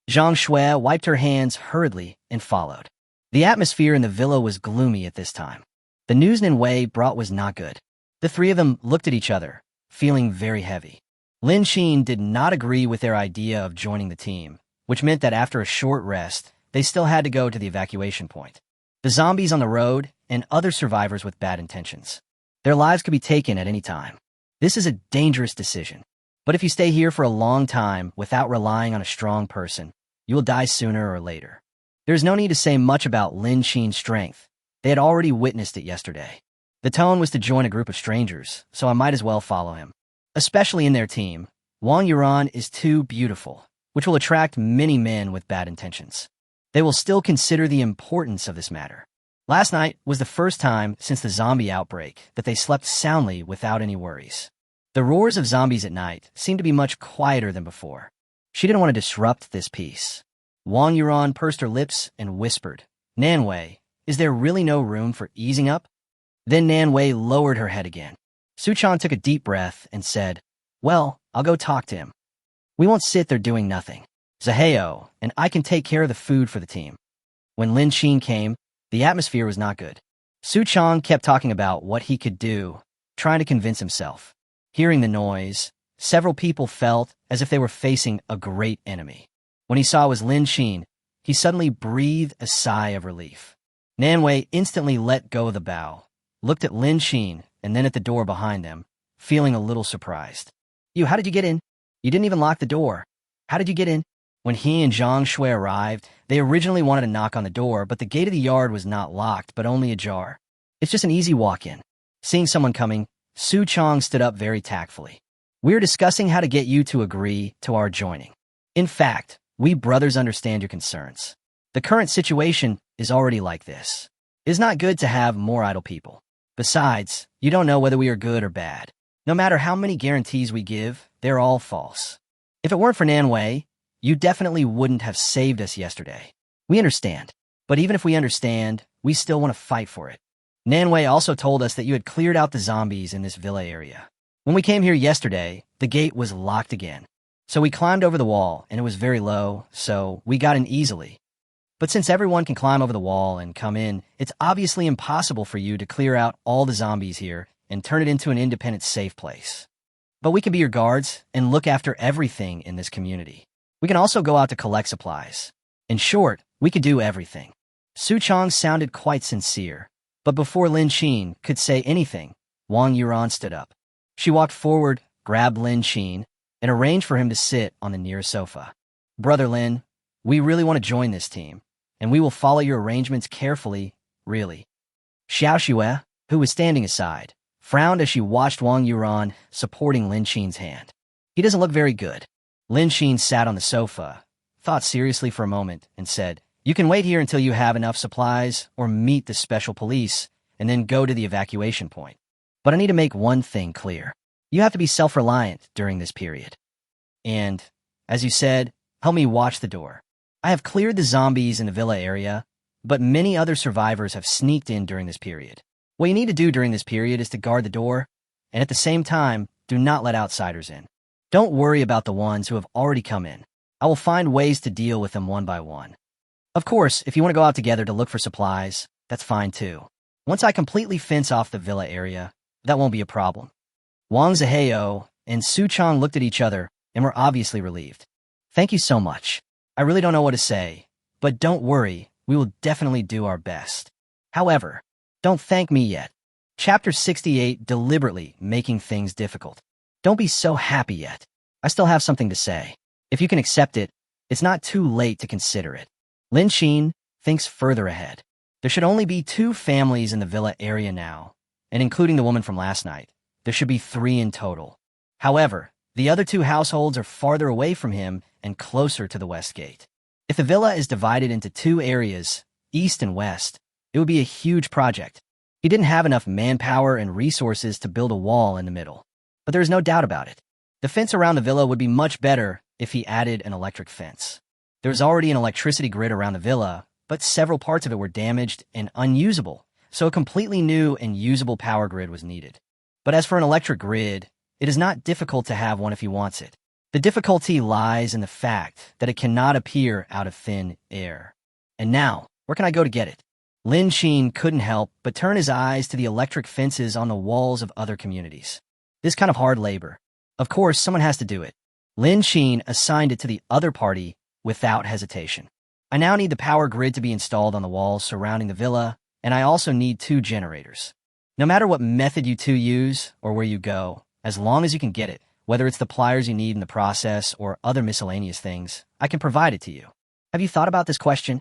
Zhang Shui wiped her hands hurriedly and followed. The atmosphere in the villa was gloomy at this time. The news Nanwei brought was not good. The three of them looked at each other, feeling very heavy. Lin Qin did not agree with their idea of joining the team, which meant that after a short rest, they still had to go to the evacuation point. The zombies on the road and other survivors with bad intentions. Their lives could be taken at any time. This is a dangerous decision. But if you stay here for a long time without relying on a strong person, you will die sooner or later. There's no need to say much about Lin Qin's strength. They had already witnessed it yesterday. The tone was to join a group of strangers, so I might as well follow him. Especially in their team, Wang Yuran is too beautiful, which will attract many men with bad intentions. They will still consider the importance of this matter. Last night was the first time since the zombie outbreak that they slept soundly without any worries. The roars of zombies at night seemed to be much quieter than before. She didn't want to disrupt this peace. Wang Yuran pursed her lips and whispered, "Nanwei, is there really no room for easing up?" Then Nanwei lowered her head again. Suchong took a deep breath and said, "Well, I'll go talk to him. We won't sit there doing nothing. Zaheo, and I can take care of the food for the team." When Lin Qin came, the atmosphere was not good. Suchong kept talking about what he could do, trying to convince himself. Hearing the noise, several people felt as if they were facing a great enemy. When he saw it was Lin Qin, he suddenly breathed a sigh of relief. Nanwei instantly let go of the bow, looked at Lin Qin and then at the door behind them, feeling a little surprised. How did you get in? You didn't even lock the door. How did you get in?" When he and Zhang Shui arrived, they originally wanted to knock on the door, but the gate of the yard was not locked, but only ajar. It's just an easy walk-in. Seeing someone coming, Su Chong stood up very tactfully. "We're discussing how to get you to agree to our joining. In fact, we brothers understand your concerns. The current situation is already like this. It is not good to have more idle people. Besides, you don't know whether we are good or bad. No matter how many guarantees we give, they're all false. If it weren't for Nanwei, you definitely wouldn't have saved us yesterday. We understand. But even if we understand, we still want to fight for it. Nanwei also told us that you had cleared out the zombies in this villa area. When we came here yesterday, the gate was locked again. So we climbed over the wall, and it was very low, so we got in easily. But since everyone can climb over the wall and come in, it's obviously impossible for you to clear out all the zombies here and turn it into an independent safe place. But we can be your guards and look after everything in this community. We can also go out to collect supplies. In short, we could do everything." Su Chong sounded quite sincere, but before Lin Qin could say anything, Wang Yuran stood up. She walked forward, grabbed Lin Qin, and arranged for him to sit on the nearest sofa. "Brother Lin, we really want to join this team, and we will follow your arrangements carefully, really." Xiao Xue, who was standing aside, frowned as she watched Wang Yuran supporting Lin Qin's hand. "He doesn't look very good." Lin Qin sat on the sofa, thought seriously for a moment, and said, "You can wait here until you have enough supplies or meet the special police and then go to the evacuation point. But I need to make one thing clear. You have to be self-reliant during this period. And, as you said, help me watch the door. I have cleared the zombies in the villa area, but many other survivors have sneaked in during this period. What you need to do during this period is to guard the door, and at the same time, do not let outsiders in. Don't worry about the ones who have already come in. I will find ways to deal with them one by one. Of course, if you want to go out together to look for supplies, that's fine too. Once I completely fence off the villa area, that won't be a problem." Wang Zaheo and Su Chong looked at each other and were obviously relieved. "Thank you so much. I really don't know what to say, but don't worry, we will definitely do our best. However, don't thank me yet." Chapter 68, deliberately making things difficult. Don't be so happy yet. I still have something to say. If you can accept it, it's not too late to consider it. Lin Qin thinks further ahead. There should only be 2 families in the villa area now, and including the woman from last night, there should be 3 in total. However, the other 2 households are farther away from him and closer to the west gate. If the villa is divided into 2 areas, east and west, it would be a huge project. He didn't have enough manpower and resources to build a wall in the middle. But there is no doubt about it. The fence around the villa would be much better if he added an electric fence. There was already an electricity grid around the villa, but several parts of it were damaged and unusable, so a completely new and usable power grid was needed. But as for an electric grid, it is not difficult to have one if he wants it. The difficulty lies in the fact that it cannot appear out of thin air. And now, where can I go to get it? Lin Qin couldn't help but turn his eyes to the electric fences on the walls of other communities. This kind of hard labor. Of course, someone has to do it. Lin Qin assigned it to the other party without hesitation. I now need the power grid to be installed on the walls surrounding the villa, and I also need 2 generators. No matter what method you 2 use or where you go, as long as you can get it, whether it's the pliers you need in the process or other miscellaneous things, I can provide it to you. Have you thought about this question?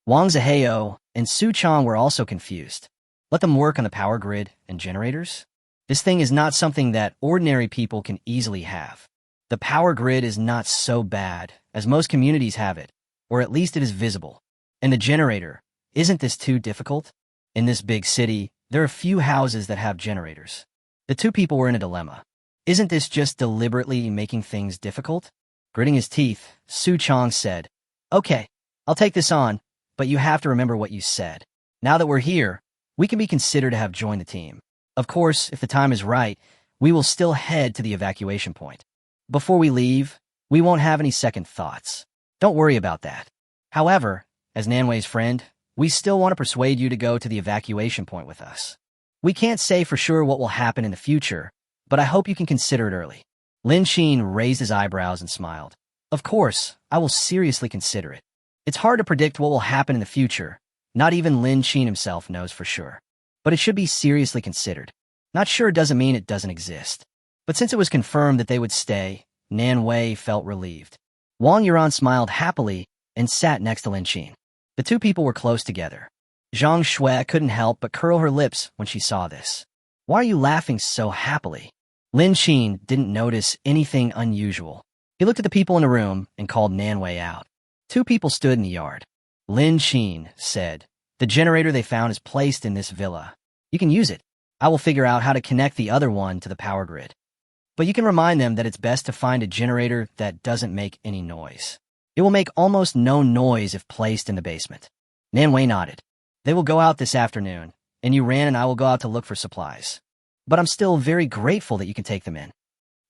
Wang Zihao and Su Chong were also confused. Let them work on the power grid and generators? This thing is not something that ordinary people can easily have. The power grid is not so bad, as most communities have it, or at least it is visible. And the generator, isn't this too difficult? In this big city, there are few houses that have generators. The two people were in a dilemma. Isn't this just deliberately making things difficult? Gritting his teeth, Su Chong said, "Okay, I'll take this on, but you have to remember what you said. Now that we're here, we can be considered to have joined the team. Of course, if the time is right, we will still head to the evacuation point. Before we leave, we won't have any second thoughts. Don't worry about that. However, as Nanwei's friend, we still want to persuade you to go to the evacuation point with us. We can't say for sure what will happen in the future, but I hope you can consider it early." Lin Xin raised his eyebrows and smiled. "Of course, I will seriously consider it. It's hard to predict what will happen in the future. Not even Lin Xin himself knows for sure. But it should be seriously considered. Not sure doesn't mean it doesn't exist." But since it was confirmed that they would stay, Nan Wei felt relieved. Wang Yuan smiled happily and sat next to Lin Xin. The two people were close together. Zhang Shui couldn't help but curl her lips when she saw this. "Why are you laughing so happily?" Lin Xin didn't notice anything unusual. He looked at the people in the room and called Nan Wei out. Two people stood in the yard. Lin Xin said, "The generator they found is placed in this villa. You can use it. I will figure out how to connect the other one to the power grid. But you can remind them that it's best to find a generator that doesn't make any noise. It will make almost no noise if placed in the basement." Nan Wei nodded. "They will go out this afternoon, and Yuran and I will go out to look for supplies. But I'm still very grateful that you can take them in."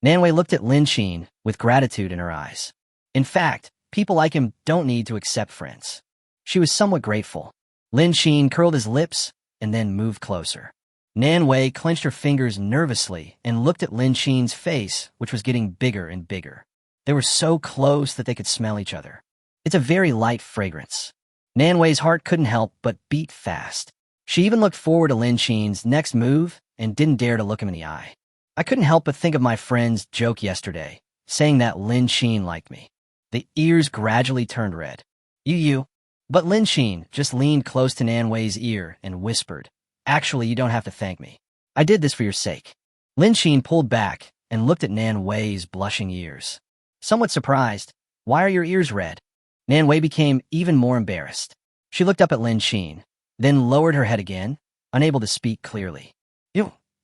Nan Wei looked at Lin Xin with gratitude in her eyes. In fact, people like him don't need to accept friends. She was somewhat grateful. Lin Xin curled his lips and then moved closer. Nan Wei clenched her fingers nervously and looked at Lin Xin's face, which was getting bigger and bigger. They were so close that they could smell each other. It's a very light fragrance. Nan Wei's heart couldn't help but beat fast. She even looked forward to Lin Xin's next move and didn't dare to look him in the eye. I couldn't help but think of my friend's joke yesterday, saying that Lin Xin liked me. The ears gradually turned red. You. But Lin Xin just leaned close to Nan Wei's ear and whispered, "Actually, you don't have to thank me. I did this for your sake." Lin Xin pulled back and looked at Nan Wei's blushing ears. Somewhat surprised, "Why are your ears red?" Nan Wei became even more embarrassed. She looked up at Lin Xin, then lowered her head again, unable to speak clearly.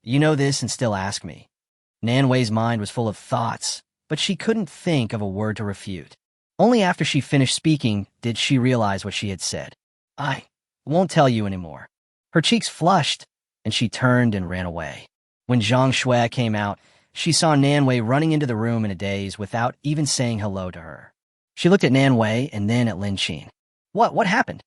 You know this and still ask me." Nan Wei's mind was full of thoughts, but she couldn't think of a word to refute. Only after she finished speaking did she realize what she had said. "I won't tell you anymore." Her cheeks flushed, and she turned and ran away. When Zhang Shui came out, she saw Nan Wei running into the room in a daze without even saying hello to her. She looked at Nan Wei and then at Lin Xin. What happened?"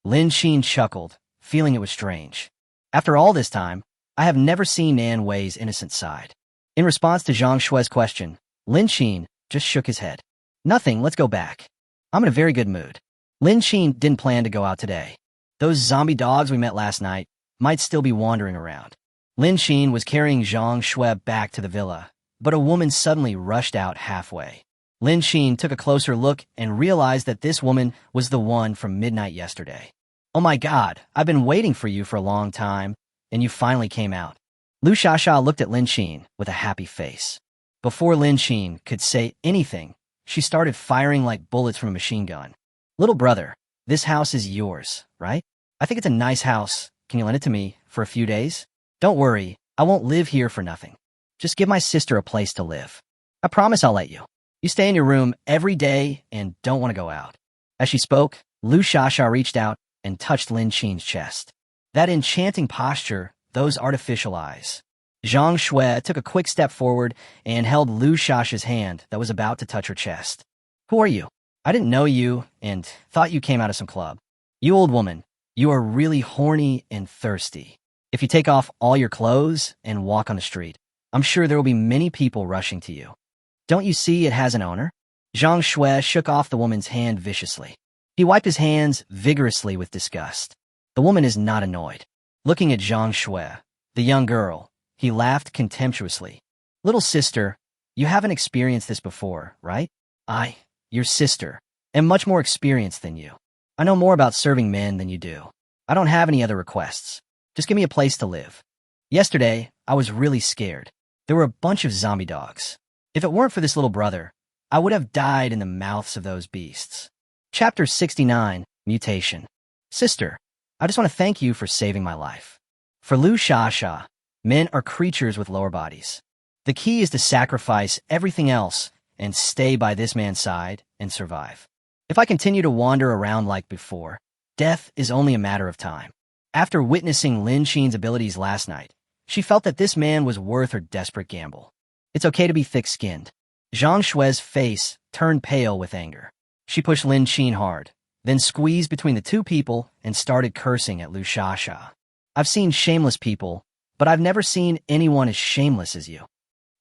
Lin Xin chuckled, feeling it was strange. After all this time, I have never seen Nan Wei's innocent side. In response to Zhang Shui's question, Lin Xin just shook his head. "Nothing, let's go back. I'm in a very good mood." Lin Xin didn't plan to go out today. Those zombie dogs we met last night might still be wandering around. Lin Xin was carrying Zhang Shui back to the villa, but a woman suddenly rushed out halfway. Lin Xin took a closer look and realized that this woman was the one from midnight yesterday. "Oh my God, I've been waiting for you for a long time, and you finally came out." Lu Shasha looked at Lin Xin with a happy face. Before Lin Xin could say anything, she started firing like bullets from a machine gun. "Little brother, this house is yours, right? I think it's a nice house. Can you lend it to me for a few days? Don't worry, I won't live here for nothing. Just give my sister a place to live. I promise I'll let you. You stay in your room every day and don't want to go out." As she spoke, Lu Shasha reached out and touched Lin Xin's chest. That enchanting posture, those artificial eyes. Zhang Shui took a quick step forward and held Lu Shasha's hand that was about to touch her chest. "Who are you? I didn't know you and thought you came out of some club. You old woman, you are really horny and thirsty. If you take off all your clothes and walk on the street, I'm sure there will be many people rushing to you. Don't you see it has an owner?" Zhang Shui shook off the woman's hand viciously. He wiped his hands vigorously with disgust. The woman is not annoyed. Looking at Zhang Shui, the young girl, he laughed contemptuously. "Little sister, you haven't experienced this before, right? I, your sister, am much more experienced than you. I know more about serving men than you do. I don't have any other requests. Just give me a place to live. Yesterday, I was really scared. There were a bunch of zombie dogs. If it weren't for this little brother, I would have died in the mouths of those beasts. Chapter 69, Mutation. Sister, I just want to thank you for saving my life. For Lu Shasha, men are creatures with lower bodies. The key is to sacrifice everything else and stay by this man's side and survive. If I continue to wander around like before, death is only a matter of time. After witnessing Lin Qin's abilities last night, she felt that this man was worth her desperate gamble. It's okay to be thick-skinned. Zhang Shui's face turned pale with anger. She pushed Lin Qin hard, then squeezed between the two people and started cursing at Lu Shasha. I've seen shameless people, but I've never seen anyone as shameless as you.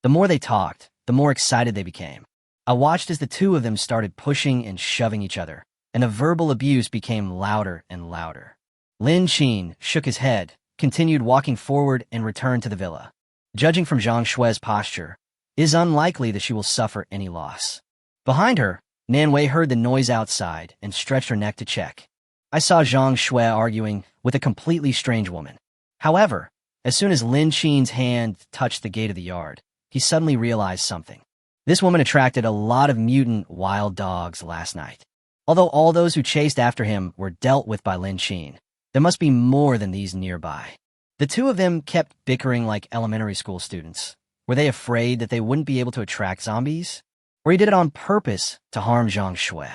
The more they talked, the more excited they became. I watched as the two of them started pushing and shoving each other, and the verbal abuse became louder and louder. Lin Qin shook his head, continued walking forward, and returned to the villa. Judging from Zhang Shui's posture, it is unlikely that she will suffer any loss. Behind her, Nanwei heard the noise outside and stretched her neck to check. I saw Zhang Shui arguing with a completely strange woman. However, as soon as Lin Qin's hand touched the gate of the yard, he suddenly realized something. This woman attracted a lot of mutant wild dogs last night. Although all those who chased after him were dealt with by Lin Qin, there must be more than these nearby. The two of them kept bickering like elementary school students. Were they afraid that they wouldn't be able to attract zombies? Or he did it on purpose to harm Zhang Shui?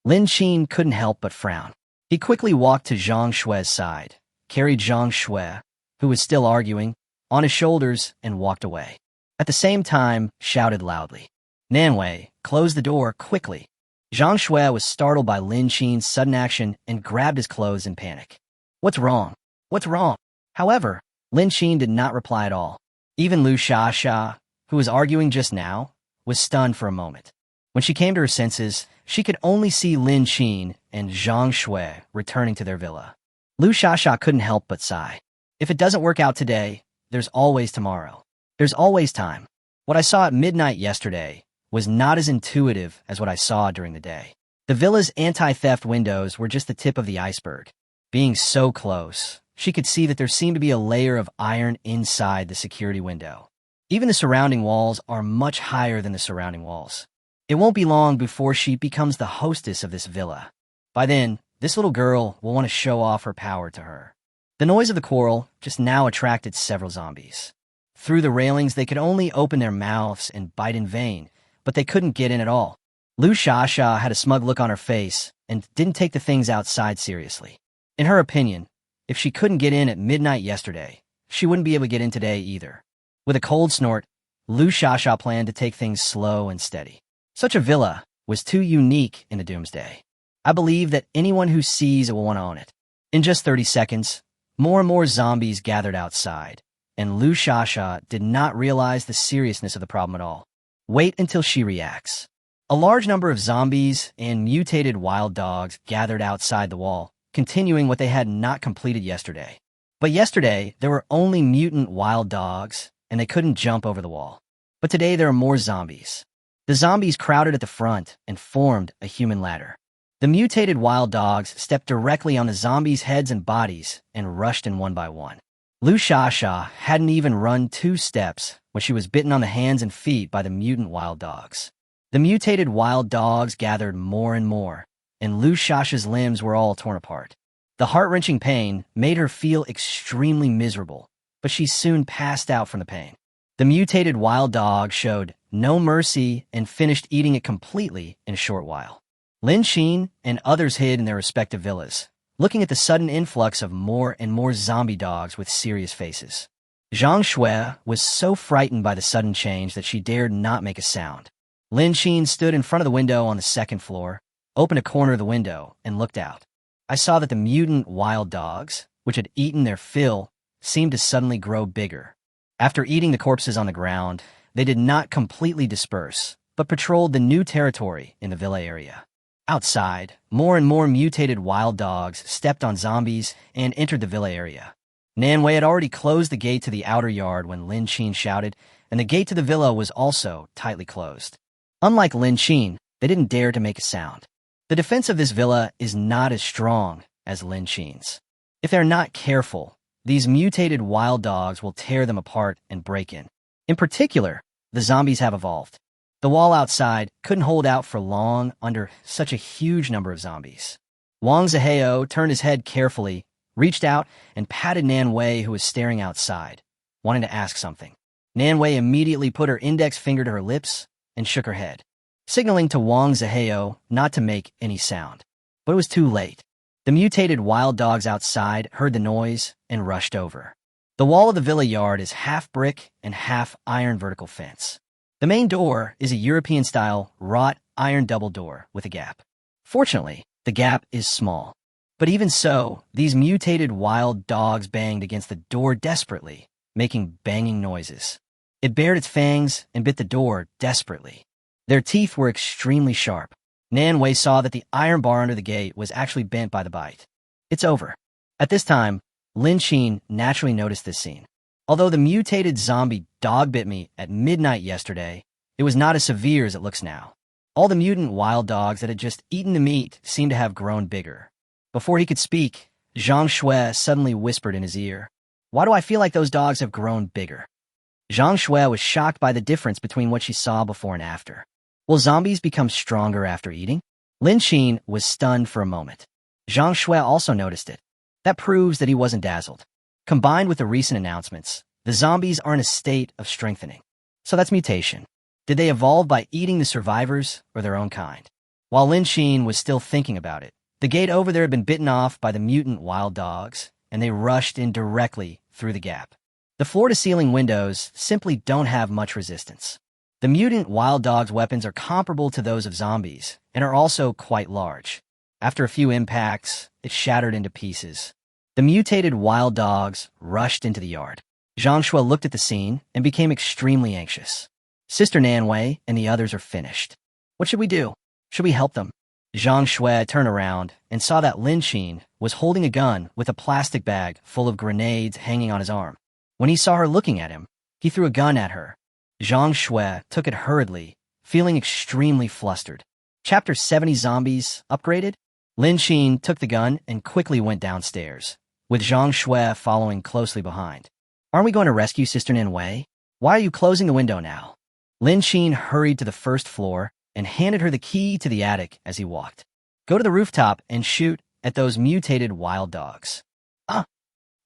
Lin Qin couldn't help but frown. He quickly walked to Zhang Shui's side, carried Zhang Shui, who was still arguing, on his shoulders and walked away. At the same time, shouted loudly. Nanwei closed the door quickly. Zhang Shui was startled by Lin Qin's sudden action and grabbed his clothes in panic. What's wrong? What's wrong? However, Lin Qin did not reply at all. Even Lu Shasha, who was arguing just now, was stunned for a moment. When she came to her senses, she could only see Lin Qin and Zhang Shui returning to their villa. Lu Shasha couldn't help but sigh. If it doesn't work out today, there's always tomorrow. There's always time. What I saw at midnight yesterday was not as intuitive as what I saw during the day. The villa's anti-theft windows were just the tip of the iceberg. Being so close, she could see that there seemed to be a layer of iron inside the security window. Even the surrounding walls are much higher than the surrounding walls. It won't be long before she becomes the hostess of this villa. By then, this little girl will want to show off her power to her. The noise of the quarrel just now attracted several zombies. Through the railings, they could only open their mouths and bite in vain, but they couldn't get in at all. Lu Shasha had a smug look on her face and didn't take the things outside seriously. In her opinion, if she couldn't get in at midnight yesterday, she wouldn't be able to get in today either. With a cold snort, Lu Shasha planned to take things slow and steady. Such a villa was too unique in the Doomsday. I believe that anyone who sees it will want to own it. In just 30 seconds, more and more zombies gathered outside, and Lu Shasha did not realize the seriousness of the problem at all. Wait until she reacts. A large number of zombies and mutated wild dogs gathered outside the wall, continuing what they had not completed yesterday. But yesterday, there were only mutant wild dogs, and they couldn't jump over the wall. But today, there are more zombies. The zombies crowded at the front and formed a human ladder. The mutated wild dogs stepped directly on the zombies' heads and bodies and rushed in one by one. Lu Shasha hadn't even run 2 steps when she was bitten on the hands and feet by the mutant wild dogs. The mutated wild dogs gathered more and more, and Lu Shasha's limbs were all torn apart. The heart-wrenching pain made her feel extremely miserable, but she soon passed out from the pain. The mutated wild dog showed no mercy and finished eating it completely in a short while. Lin Qin and others hid in their respective villas, looking at the sudden influx of more and more zombie dogs with serious faces. Zhang Shui was so frightened by the sudden change that she dared not make a sound. Lin Qin stood in front of the window on the 2nd floor, opened a corner of the window, and looked out. I saw that the mutant wild dogs, which had eaten their fill, seemed to suddenly grow bigger. After eating the corpses on the ground, they did not completely disperse, but patrolled the new territory in the villa area. Outside, more and more mutated wild dogs stepped on zombies and entered the villa area. Nanwei had already closed the gate to the outer yard when Lin Qin shouted, and the gate to the villa was also tightly closed. Unlike Lin Qin, they didn't dare to make a sound. The defense of this villa is not as strong as Lin Qin's. If they're not careful, these mutated wild dogs will tear them apart and break in. In particular, the zombies have evolved. The wall outside couldn't hold out for long under such a huge number of zombies. Wang Zihao turned his head carefully, reached out, and patted Nan Wei, who was staring outside, wanting to ask something. Nan Wei immediately put her index finger to her lips and shook her head, signaling to Wang Zihao not to make any sound. But it was too late. The mutated wild dogs outside heard the noise and rushed over. The wall of the villa yard is half brick and half iron vertical fence. The main door is a European-style wrought iron double door with a gap. Fortunately, the gap is small. But even so, these mutated wild dogs banged against the door desperately, making banging noises. It bared its fangs and bit the door desperately. Their teeth were extremely sharp. Nan Wei saw that the iron bar under the gate was actually bent by the bite. It's over. At this time, Lin Qin naturally noticed this scene. Although the mutated zombie dog bit me at midnight yesterday, it was not as severe as it looks now. All the mutant wild dogs that had just eaten the meat seemed to have grown bigger. Before he could speak, Zhang Shui suddenly whispered in his ear, "Why do I feel like those dogs have grown bigger?" Zhang Shui was shocked by the difference between what she saw before and after. Will zombies become stronger after eating? Lin Qin was stunned for a moment. Zhang Shui also noticed it. That proves that he wasn't dazzled. Combined with the recent announcements, the zombies are in a state of strengthening. So that's mutation. Did they evolve by eating the survivors or their own kind? While Lin Qin was still thinking about it, the gate over there had been bitten off by the mutant wild dogs, and they rushed in directly through the gap. The floor-to-ceiling windows simply don't have much resistance. The mutant wild dogs' weapons are comparable to those of zombies and are also quite large. After a few impacts, it shattered into pieces. The mutated wild dogs rushed into the yard. Zhang Shui looked at the scene and became extremely anxious. Sister Nan Wei and the others are finished. What should we do? Should we help them? Zhang Shui turned around and saw that Lin Qin was holding a gun with a plastic bag full of grenades hanging on his arm. When he saw her looking at him, he threw a gun at her. Zhang Shui took it hurriedly, feeling extremely flustered. Chapter 70 Zombies Upgraded? Lin Qin took the gun and quickly went downstairs, with Zhang Shui following closely behind. Aren't we going to rescue Sister Nan Wei? Why are you closing the window now? Lin Qin hurried to the first floor and handed her the key to the attic as he walked. Go to the rooftop and shoot at those mutated wild dogs. Ah!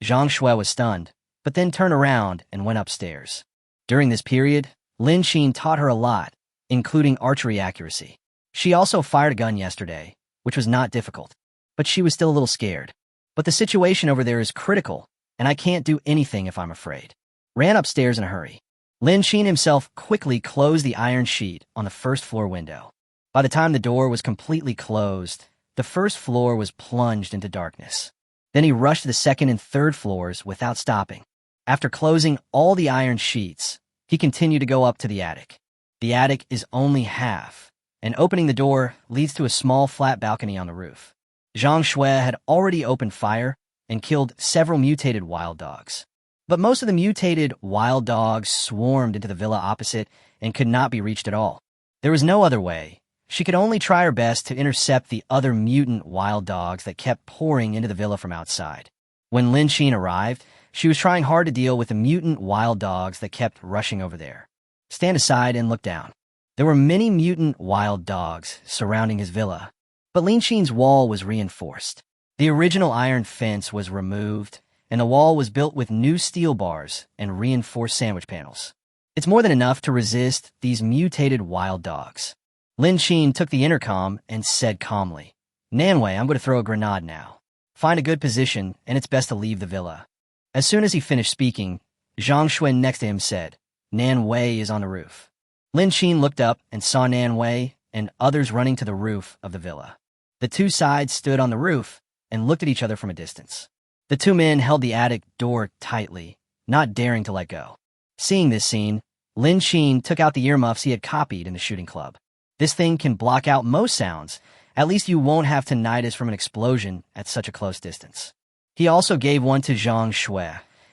Zhang Shui was stunned, but then turned around and went upstairs. During this period, Lin Qin taught her a lot, including archery accuracy. She also fired a gun yesterday, which was not difficult, but she was still a little scared. But the situation over there is critical, and I can't do anything if I'm afraid. Ran upstairs in a hurry. Lin Qin himself quickly closed the iron sheet on the first floor window. By the time the door was completely closed, the first floor was plunged into darkness. Then he rushed to the second and third floors without stopping. After closing all the iron sheets, he continued to go up to the attic. The attic is only half, and opening the door leads to a small flat balcony on the roof. Zhang Shui had already opened fire and killed several mutated wild dogs. But most of the mutated wild dogs swarmed into the villa opposite and could not be reached at all. There was no other way. She could only try her best to intercept the other mutant wild dogs that kept pouring into the villa from outside. When Lin Qin arrived, she was trying hard to deal with the mutant wild dogs that kept rushing over there. Stand aside and look down. There were many mutant wild dogs surrounding his villa, but Lin Qin's wall was reinforced. The original iron fence was removed, and the wall was built with new steel bars and reinforced sandwich panels. It's more than enough to resist these mutated wild dogs. Lin Qin took the intercom and said calmly, "Nan Wei, I'm going to throw a grenade now. Find a good position, and it's best to leave the villa." As soon as he finished speaking, Zhang Shui next to him said, "Nan Wei is on the roof." Lin Qin looked up and saw Nan Wei and others running to the roof of the villa. The two sides stood on the roof and looked at each other from a distance. The two men held the attic door tightly, not daring to let go. Seeing this scene, Lin Qin took out the earmuffs he had copied in the shooting club. This thing can block out most sounds. At least you won't have tinnitus from an explosion at such a close distance. He also gave one to Zhang Shui,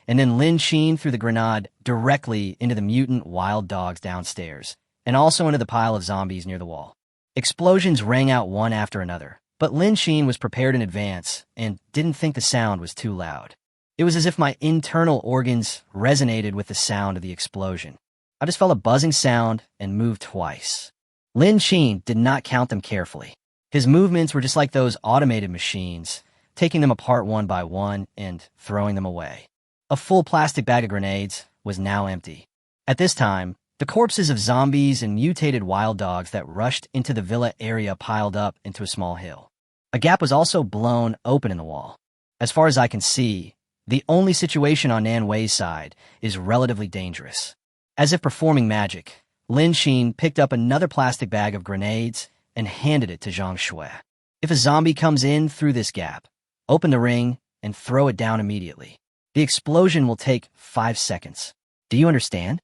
and then Lin Qin threw the grenade directly into the mutant wild dogs downstairs, and also into the pile of zombies near the wall. Explosions rang out one after another, but Lin Xin was prepared in advance and didn't think the sound was too loud. It was as if my internal organs resonated with the sound of the explosion. I just felt a buzzing sound and moved twice. Lin Xin did not count them carefully. His movements were just like those automated machines, taking them apart one by one and throwing them away. A full plastic bag of grenades was now empty. At this time, the corpses of zombies and mutated wild dogs that rushed into the villa area piled up into a small hill. A gap was also blown open in the wall. As far as I can see, the only situation on Nan Wei's side is relatively dangerous. As if performing magic, Lin Xin picked up another plastic bag of grenades and handed it to Zhang Shui. If a zombie comes in through this gap, open the ring and throw it down immediately. The explosion will take 5 seconds. Do you understand?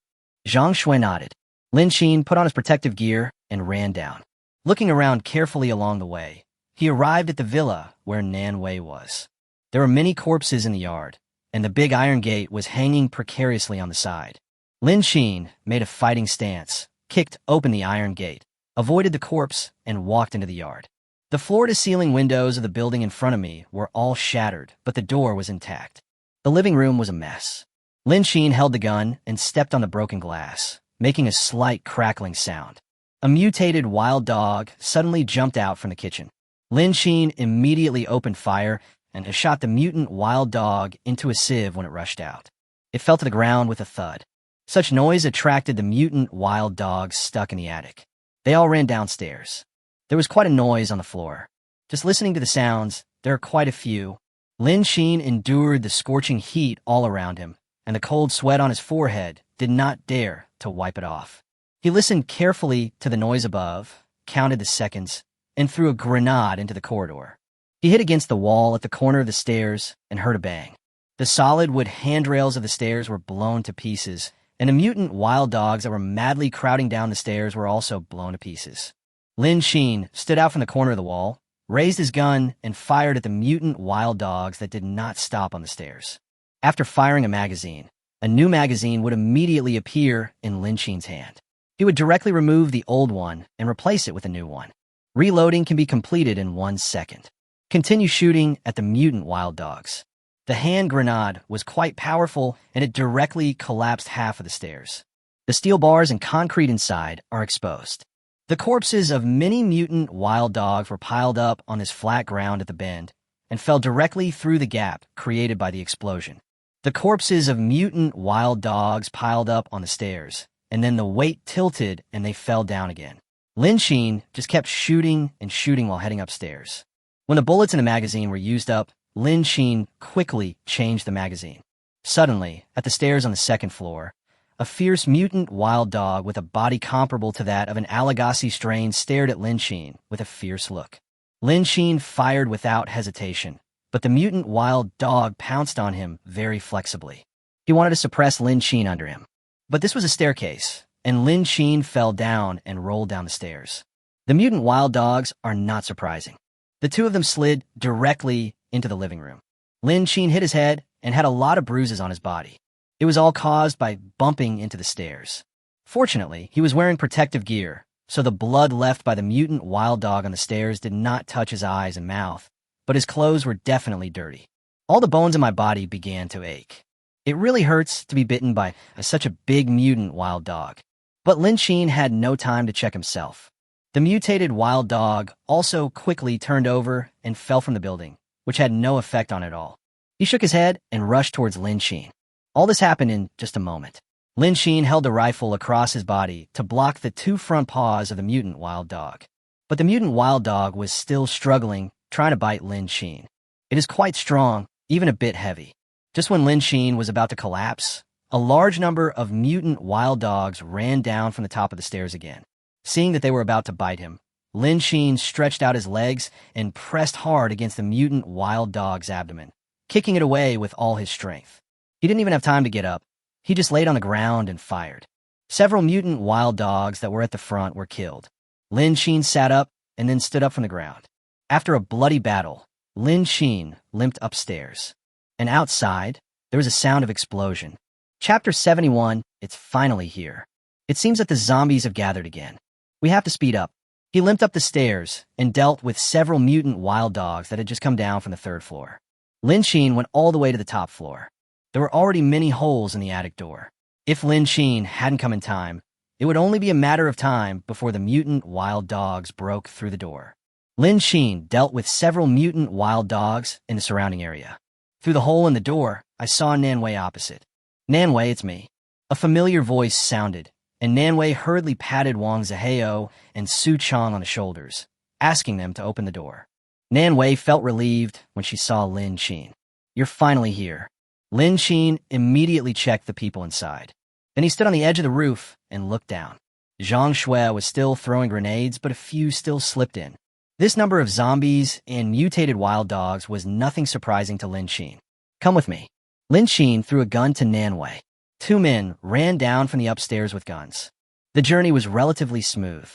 Zhang Shui nodded. Lin Xin put on his protective gear and ran down. Looking around carefully along the way, he arrived at the villa where Nan Wei was. There were many corpses in the yard, and the big iron gate was hanging precariously on the side. Lin Xin made a fighting stance, kicked open the iron gate, avoided the corpse, and walked into the yard. The floor-to-ceiling windows of the building in front of me were all shattered, but the door was intact. The living room was a mess. Lin Xin held the gun and stepped on the broken glass, making a slight crackling sound. A mutated wild dog suddenly jumped out from the kitchen. Lin Xin immediately opened fire and shot the mutant wild dog into a sieve when it rushed out. It fell to the ground with a thud. Such noise attracted the mutant wild dogs stuck in the attic. They all ran downstairs. There was quite a noise on the floor. Just listening to the sounds, there are quite a few. Lin Xin endured the scorching heat all around him, and the cold sweat on his forehead did not dare to wipe it off. He listened carefully to the noise above, counted the seconds, and threw a grenade into the corridor. He hit against the wall at the corner of the stairs and heard a bang. The solid wood handrails of the stairs were blown to pieces, and the mutant wild dogs that were madly crowding down the stairs were also blown to pieces. Lin Xin stood out from the corner of the wall, raised his gun, and fired at the mutant wild dogs that did not stop on the stairs. After firing a new magazine would immediately appear in Lin Xin's hand. He would directly remove the old one and replace it with a new one. Reloading can be completed in 1 second. Continue shooting at the mutant wild dogs. The hand grenade was quite powerful, and it directly collapsed half of the stairs. The steel bars and concrete inside are exposed. The corpses of many mutant wild dogs were piled up on this flat ground at the bend and fell directly through the gap created by the explosion. The corpses of mutant wild dogs piled up on the stairs, and then the weight tilted and they fell down again. Lin Xin just kept shooting and shooting while heading upstairs. When the bullets in the magazine were used up, Lin Xin quickly changed the magazine. Suddenly, at the stairs on the second floor, a fierce mutant wild dog with a body comparable to that of an Alagassi strain stared at Lin Xin with a fierce look. Lin Xin fired without hesitation, but the mutant wild dog pounced on him very flexibly. He wanted to suppress Lin Xin under him. But this was a staircase, and Lin Xin fell down and rolled down the stairs. The mutant wild dogs are not surprising. The two of them slid directly into the living room. Lin Xin hit his head and had a lot of bruises on his body. It was all caused by bumping into the stairs. Fortunately, he was wearing protective gear, so the blood left by the mutant wild dog on the stairs did not touch his eyes and mouth, but his clothes were definitely dirty. All the bones in my body began to ache. It really hurts to be bitten by such a big mutant wild dog. But Lin Xin had no time to check himself. The mutated wild dog also quickly turned over and fell from the building, which had no effect on it at all. He shook his head and rushed towards Lin Xin. All this happened in just a moment. Lin Xin held the rifle across his body to block the two front paws of the mutant wild dog. But the mutant wild dog was still struggling, trying to bite Lin Xin. It is quite strong, even a bit heavy. Just when Lin Xin was about to collapse, a large number of mutant wild dogs ran down from the top of the stairs again. Seeing that they were about to bite him, Lin Xin stretched out his legs and pressed hard against the mutant wild dog's abdomen, kicking it away with all his strength. He didn't even have time to get up. He just laid on the ground and fired. Several mutant wild dogs that were at the front were killed. Lin Xin sat up and then stood up from the ground. After a bloody battle, Lin Xin limped upstairs. And outside, there was a sound of explosion. Chapter 71, it's finally here. It seems that the zombies have gathered again. We have to speed up. He limped up the stairs and dealt with several mutant wild dogs that had just come down from the third floor. Lin Xin went all the way to the top floor. There were already many holes in the attic door. If Lin Xin hadn't come in time, it would only be a matter of time before the mutant wild dogs broke through the door. Lin Xin dealt with several mutant wild dogs in the surrounding area. Through the hole in the door, I saw Nanwei opposite. "Nanwei, it's me." A familiar voice sounded, and Nanwei hurriedly patted Wang Zihao and Su Chong on the shoulders, asking them to open the door. Nanwei felt relieved when she saw Lin Xin. "You're finally here." Lin Xin immediately checked the people inside. Then he stood on the edge of the roof and looked down. Zhang Shui was still throwing grenades, but a few still slipped in. This number of zombies and mutated wild dogs was nothing surprising to Lin Xin. "Come with me." Lin Xin threw a gun to Nanwei. Two men ran down from the upstairs with guns. The journey was relatively smooth.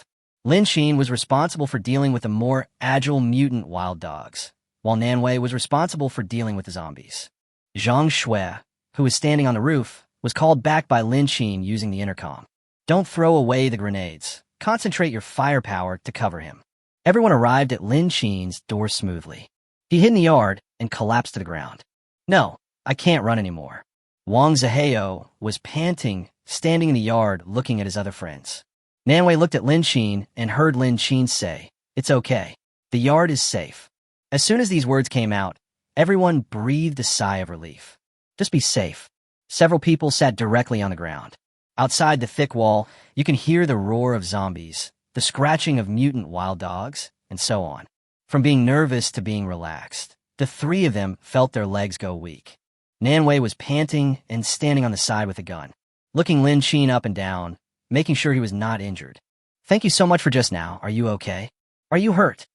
Lin Xin was responsible for dealing with the more agile mutant wild dogs, while Nanwei was responsible for dealing with the zombies. Zhang Shui, who was standing on the roof, was called back by Lin Xin using the intercom. "Don't throw away the grenades. Concentrate your firepower to cover him." Everyone arrived at Lin Xin's door smoothly. He hid in the yard and collapsed to the ground. "No, I can't run anymore." Wang Zihao was panting, standing in the yard looking at his other friends. Nanwei looked at Lin Xin and heard Lin Xin say, "It's okay. The yard is safe." As soon as these words came out, everyone breathed a sigh of relief. Just be safe. Several people sat directly on the ground. Outside the thick wall, you can hear the roar of zombies, the scratching of mutant wild dogs, and so on. From being nervous to being relaxed, the three of them felt their legs go weak. Nanwei was panting and standing on the side with a gun, looking Lin Xin up and down, making sure he was not injured. "Thank you so much for just now. Are you okay? Are you hurt?"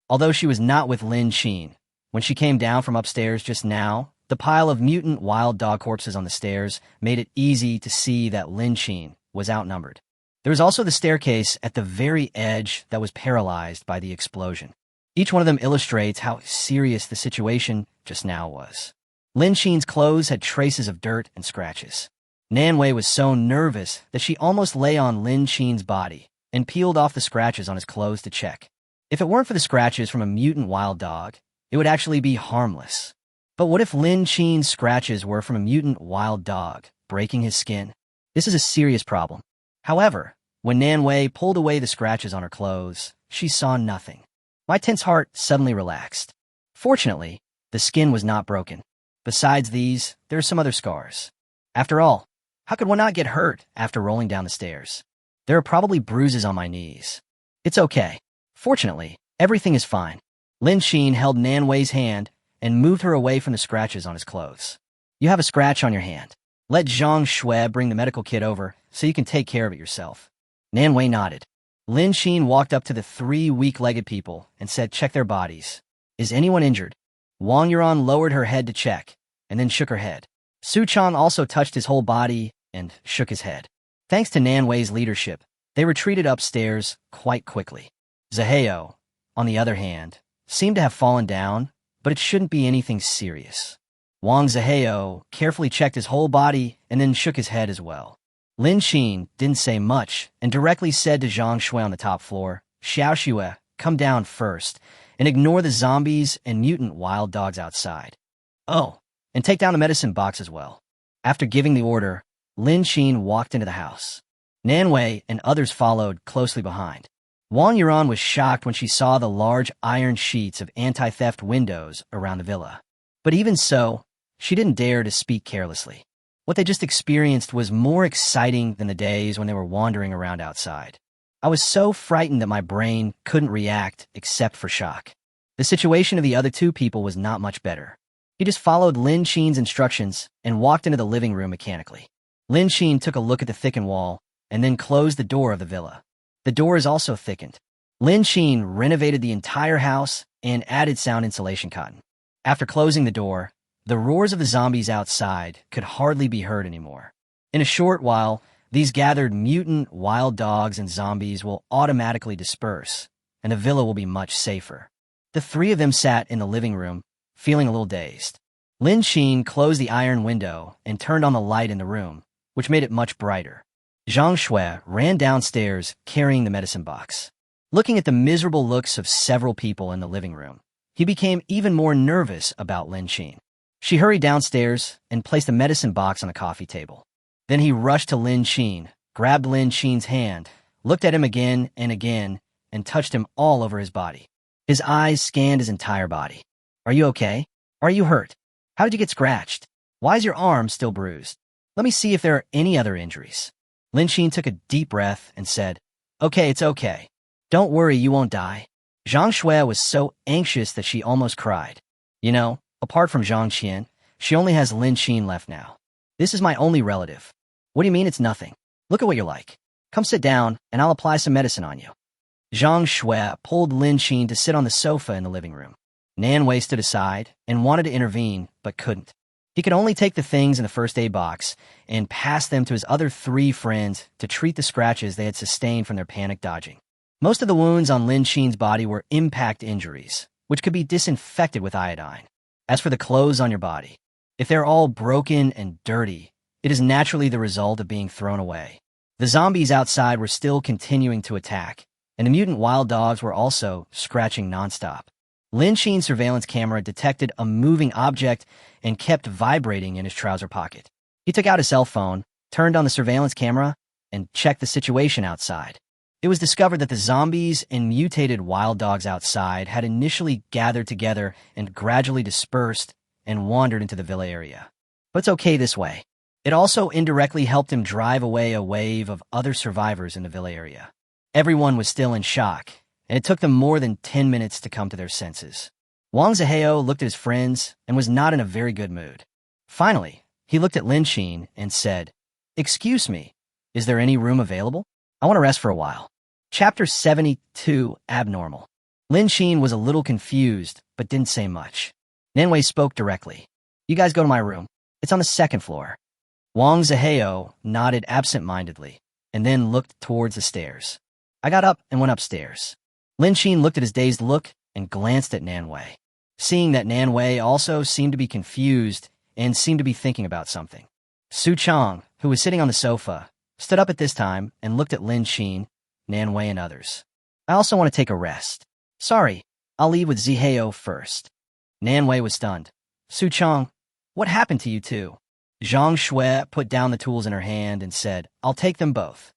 Although she was not with Lin Xin, when she came down from upstairs just now, the pile of mutant wild dog corpses on the stairs made it easy to see that Lin Xin was outnumbered. There was also the staircase at the very edge that was paralyzed by the explosion. Each one of them illustrates how serious the situation just now was. Lin Xin's clothes had traces of dirt and scratches. Nanwei was so nervous that she almost lay on Lin Xin's body and peeled off the scratches on his clothes to check. If it weren't for the scratches from a mutant wild dog, it would actually be harmless. But what if Lin Xin's scratches were from a mutant wild dog, breaking his skin? This is a serious problem. However, when Nanwei pulled away the scratches on her clothes, she saw nothing. My tense heart suddenly relaxed. Fortunately, the skin was not broken. Besides these, there are some other scars. After all, how could one not get hurt after rolling down the stairs? There are probably bruises on my knees. It's okay. Fortunately, everything is fine. Lin Xin held Nanwei's hand and moved her away from the scratches on his clothes. "You have a scratch on your hand. Let Zhang Shui bring the medical kit over so you can take care of it yourself." Nanwei nodded. Lin Xin walked up to the three weak-legged people and said, "Check their bodies. Is anyone injured?" Wang Yuan lowered her head to check, and then shook her head. Su Chong also touched his whole body and shook his head. Thanks to Nanwei's leadership, they retreated upstairs quite quickly. Zihao, on the other hand, seemed to have fallen down, but it shouldn't be anything serious. Wang Zihao carefully checked his whole body and then shook his head as well. Lin Xin didn't say much and directly said to Zhang Shui on the top floor, "Xiao Xue, come down first, and ignore the zombies and mutant wild dogs outside. Oh, and take down the medicine box as well." After giving the order, Lin Xin walked into the house. Nanwei and others followed closely behind. Wang Yuan was shocked when she saw the large iron sheets of anti-theft windows around the villa. But even so, she didn't dare to speak carelessly. What they just experienced was more exciting than the days when they were wandering around outside. I was so frightened that my brain couldn't react except for shock. The situation of the other two people was not much better. He just followed Lin Xin's instructions and walked into the living room mechanically. Lin Xin took a look at the thickened wall and then closed the door of the villa. The door is also thickened. Lin Xin renovated the entire house and added sound insulation cotton. After closing the door, the roars of the zombies outside could hardly be heard anymore. In a short while, these gathered mutant wild dogs and zombies will automatically disperse, and the villa will be much safer. The three of them sat in the living room, feeling a little dazed. Lin Xin closed the iron window and turned on the light in the room, which made it much brighter. Zhang Shui ran downstairs carrying the medicine box. Looking at the miserable looks of several people in the living room, he became even more nervous about Lin Xin. She hurried downstairs and placed a medicine box on a coffee table. Then he rushed to Lin Xin, grabbed Lin Xin's hand, looked at him again, and touched him all over his body. His eyes scanned his entire body. Are you okay? Are you hurt? How did you get scratched? Why is your arm still bruised? Let me see if there are any other injuries. Lin Xin took a deep breath and said, Okay, it's okay. Don't worry, you won't die. Zhang Shui was so anxious that she almost cried. You know, apart from Zhang Qian, she only has Lin Xin left now. This is my only relative. What do you mean it's nothing? Look at what you're like. Come sit down, and I'll apply some medicine on you. Zhang Shui pulled Lin Xin to sit on the sofa in the living room. Nan Wei stood aside and wanted to intervene, but couldn't. He could only take the things in the first aid box and pass them to his other 3 friends to treat the scratches they had sustained from their panic dodging. Most of the wounds on Lin Xin's body were impact injuries, which could be disinfected with iodine. As for the clothes on your body, if they're all broken and dirty, it is naturally the result of being thrown away. The zombies outside were still continuing to attack, and the mutant wild dogs were also scratching nonstop. Lin Xin's surveillance camera detected a moving object and kept vibrating in his trouser pocket. He took out his cell phone, turned on the surveillance camera, and checked the situation outside. It was discovered that the zombies and mutated wild dogs outside had initially gathered together and gradually dispersed and wandered into the villa area. But it's okay this way. It also indirectly helped him drive away a wave of other survivors in the villa area. Everyone was still in shock, and it took them more than 10 minutes to come to their senses. Wang Zihao looked at his friends and was not in a very good mood. Finally, he looked at Lin Xin and said, Excuse me, is there any room available? I want to rest for a while. Chapter 72, Abnormal. Lin Xin was a little confused, but didn't say much. Nanwei spoke directly. You guys go to my room. It's on the 2nd floor. Wang Zihao nodded absent-mindedly, and then looked towards the stairs. I got up and went upstairs. Lin Xin looked at his dazed look and glanced at Nanwei. Seeing that Nanwei also seemed to be confused and seemed to be thinking about something. Su Chang, who was sitting on the sofa, stood up at this time and looked at Lin Xin, Nanwei, and others. I also want to take a rest. Sorry, I'll leave with Zihao first. Nanwei was stunned. Su Chang, what happened to you two? Zhang Shui put down the tools in her hand and said, I'll take them both.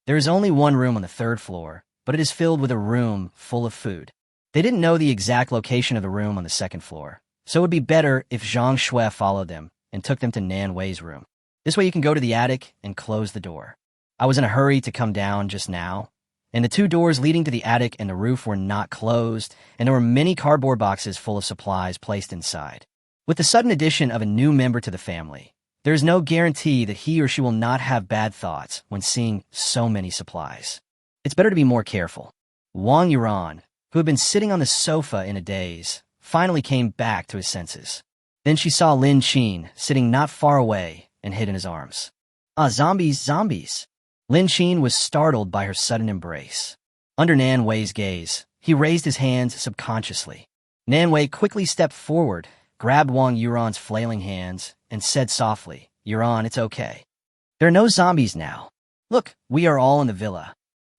There is only one room on the 3rd floor, but it is filled with a room full of food. They didn't know the exact location of the room on the 2nd floor, so it would be better if Zhang Shui followed them and took them to Nan Wei's room. This way you can go to the attic and close the door. I was in a hurry to come down just now, and the 2 doors leading to the attic and the roof were not closed, and there were many cardboard boxes full of supplies placed inside. With the sudden addition of a new member to the family, there is no guarantee that he or she will not have bad thoughts when seeing so many supplies. It's better to be more careful. Wang Yuran, who had been sitting on the sofa in a daze, finally came back to his senses. Then she saw Lin Xin sitting not far away and hid in his arms. Ah, zombies. Lin Xin was startled by her sudden embrace. Under Nan Wei's gaze, he raised his hands subconsciously. Nan Wei quickly stepped forward, grabbed Wang Yuran's flailing hands, and said softly, Yuran, it's okay. There are no zombies now. Look, we are all in the villa.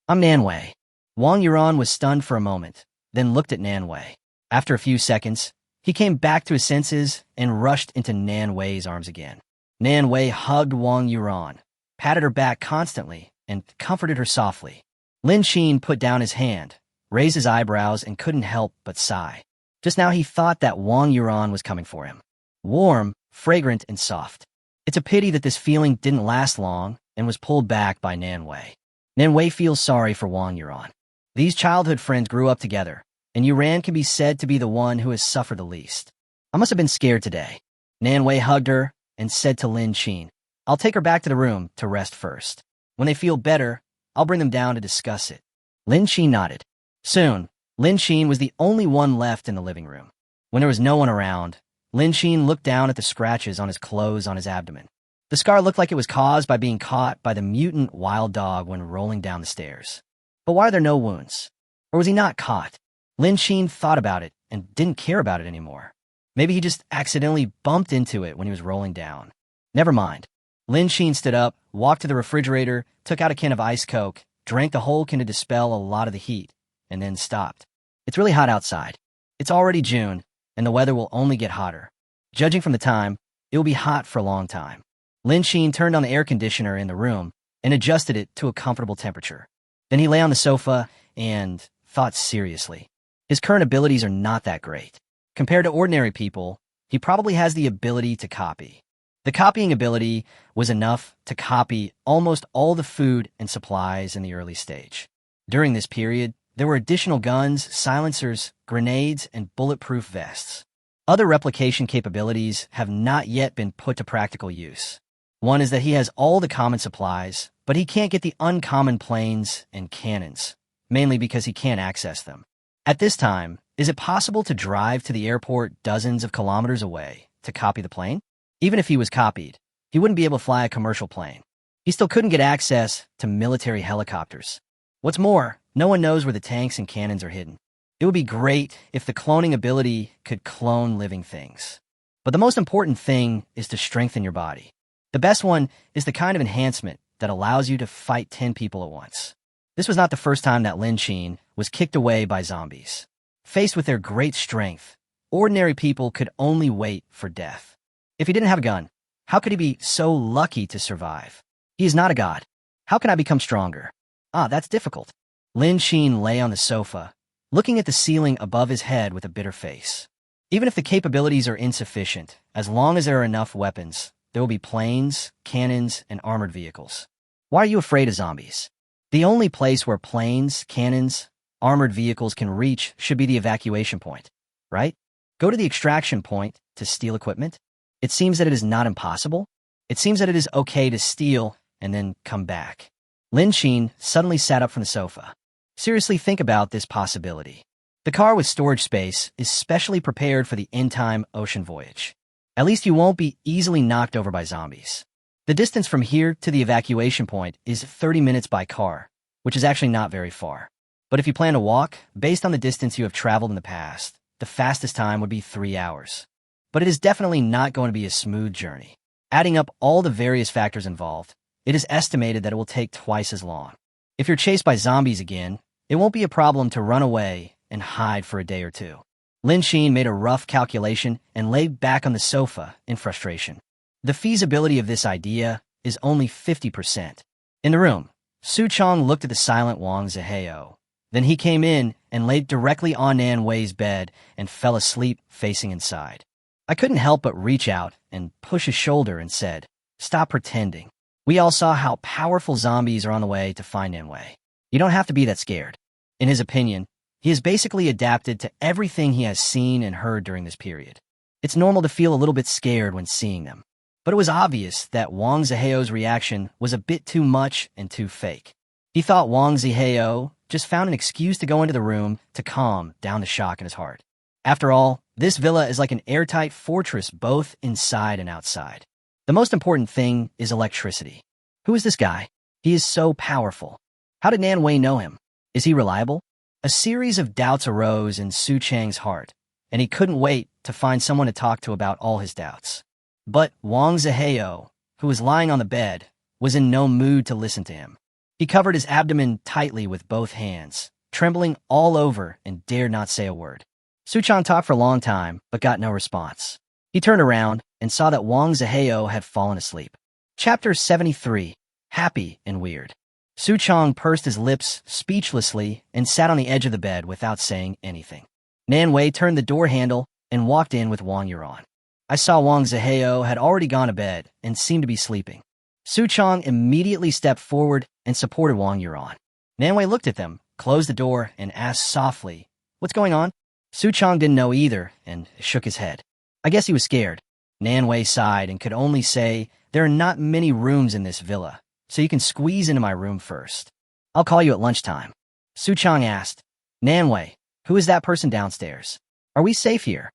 I'm Nan Wei. Wang Yuran was stunned for a moment, then looked at Nan Wei. After a few seconds, he came back to his senses and rushed into Nan Wei's arms again. Nan Wei hugged Wang Yuran, patted her back constantly, and comforted her softly. Lin Xin put down his hand, raised his eyebrows, and couldn't help but sigh. Just now he thought that Wang Yuran was coming for him. Warm, fragrant, and soft. It's a pity that this feeling didn't last long and was pulled back by Nan Wei. Nan Wei feels sorry for Wang Yuran. These childhood friends grew up together, and Yuran can be said to be the one who has suffered the least. I must have been scared today. Nan Wei hugged her and said to Lin Xin, I'll take her back to the room to rest first. When they feel better, I'll bring them down to discuss it. Lin Xin nodded. Soon, Lin Xin was the only one left in the living room. When there was no one around, Lin Xin looked down at the scratches on his clothes on his abdomen. The scar looked like it was caused by being caught by the mutant wild dog when rolling down the stairs. But why are there no wounds? Or was he not caught? Lin Xin thought about it and didn't care about it anymore. Maybe he just accidentally bumped into it when he was rolling down. Never mind. Lin Xin stood up, walked to the refrigerator, took out a can of ice Coke, drank the whole can to dispel a lot of the heat, and then stopped. It's really hot outside. It's already June, and the weather will only get hotter. Judging from the time, it will be hot for a long time. Lin Sheen turned on the air conditioner in the room and adjusted it to a comfortable temperature. Then he lay on the sofa and thought seriously. His current abilities are not that great. Compared to ordinary people, he probably has the ability to copy. The copying ability was enough to copy almost all the food and supplies in the early stage. During this period, there were additional guns, silencers, grenades, and bulletproof vests. Other replication capabilities have not yet been put to practical use. One is that he has all the common supplies, but he can't get the uncommon planes and cannons, mainly because he can't access them. At this time, is it possible to drive to the airport dozens of kilometers away to copy the plane? Even if he was copied, he wouldn't be able to fly a commercial plane. He still couldn't get access to military helicopters. What's more, no one knows where the tanks and cannons are hidden. It would be great if the cloning ability could clone living things. But the most important thing is to strengthen your body. The best one is the kind of enhancement that allows you to fight 10 people at once. This was not the first time that Lin Sheen was kicked away by zombies. Faced with their great strength, ordinary people could only wait for death. If he didn't have a gun, how could he be so lucky to survive? He is not a god. How can I become stronger? That's difficult. Lin Sheen lay on the sofa, looking at the ceiling above his head with a bitter face. Even if the capabilities are insufficient, as long as there are enough weapons, there will be planes, cannons, and armored vehicles. Why are you afraid of zombies? The only place where planes, cannons, armored vehicles can reach should be the evacuation point, right? Go to the extraction point to steal equipment. It seems that it is not impossible. It seems that it is okay to steal and then come back. Lin Sheen suddenly sat up from the sofa. Seriously think about this possibility. The car with storage space is specially prepared for the end-time ocean voyage. At least you won't be easily knocked over by zombies. The distance from here to the evacuation point is 30 minutes by car, which is actually not very far. But if you plan to walk, based on the distance you have traveled in the past, the fastest time would be 3 hours. But it is definitely not going to be a smooth journey. Adding up all the various factors involved, it is estimated that it will take twice as long. If you're chased by zombies again, it won't be a problem to run away and hide for a day or two. Lin Sheen made a rough calculation and lay back on the sofa in frustration. The feasibility of this idea is only 50%. In the room, Su Chong looked at the silent Wang Zihao. Then he came in and laid directly on Nan Wei's bed and fell asleep facing inside. I couldn't help but reach out and push his shoulder and said, "Stop pretending. We all saw how powerful zombies are on the way to find Nan Wei. You don't have to be that scared." In his opinion, he has basically adapted to everything he has seen and heard during this period. It's normal to feel a little bit scared when seeing them. But it was obvious that Wang Zihao's reaction was a bit too much and too fake. He thought Wang Zihao just found an excuse to go into the room to calm down the shock in his heart. After all, this villa is like an airtight fortress both inside and outside. The most important thing is electricity. Who is this guy? He is so powerful. How did Nan Wei know him? Is he reliable? A series of doubts arose in Su Chang's heart, and he couldn't wait to find someone to talk to about all his doubts. But Wang Zihao, who was lying on the bed, was in no mood to listen to him. He covered his abdomen tightly with both hands, trembling all over and dared not say a word. Su Chang talked for a long time, but got no response. He turned around and saw that Wang Zihao had fallen asleep. Chapter 73, Happy and Weird. Su Chang pursed his lips speechlessly and sat on the edge of the bed without saying anything. Nan Wei turned the door handle and walked in with Wang Yuan. I saw Wang Zihao had already gone to bed and seemed to be sleeping. Su Chang immediately stepped forward and supported Wang Yuan. Nan Wei looked at them, closed the door, and asked softly, "What's going on?" Su Chang didn't know either and shook his head. I guess he was scared. Nan Wei sighed and could only say, "There are not many rooms in this villa, so you can squeeze into my room first. I'll call you at lunchtime." Su Chang asked, "Nan Wei, who is that person downstairs? Are we safe here?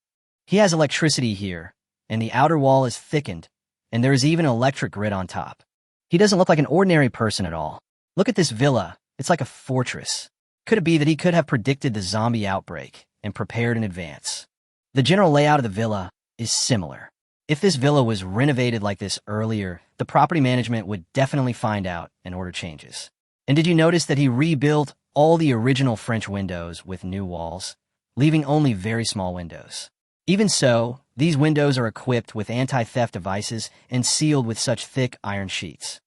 He has electricity here, and the outer wall is thickened, and there is even an electric grid on top. He doesn't look like an ordinary person at all. Look at this villa. It's like a fortress. Could it be that he could have predicted the zombie outbreak and prepared in advance? The general layout of the villa is similar. If this villa was renovated like this earlier, the property management would definitely find out and order changes. And did you notice that he rebuilt all the original French windows with new walls, leaving only very small windows. Even so, these windows are equipped with anti-theft devices and sealed with such thick iron sheets.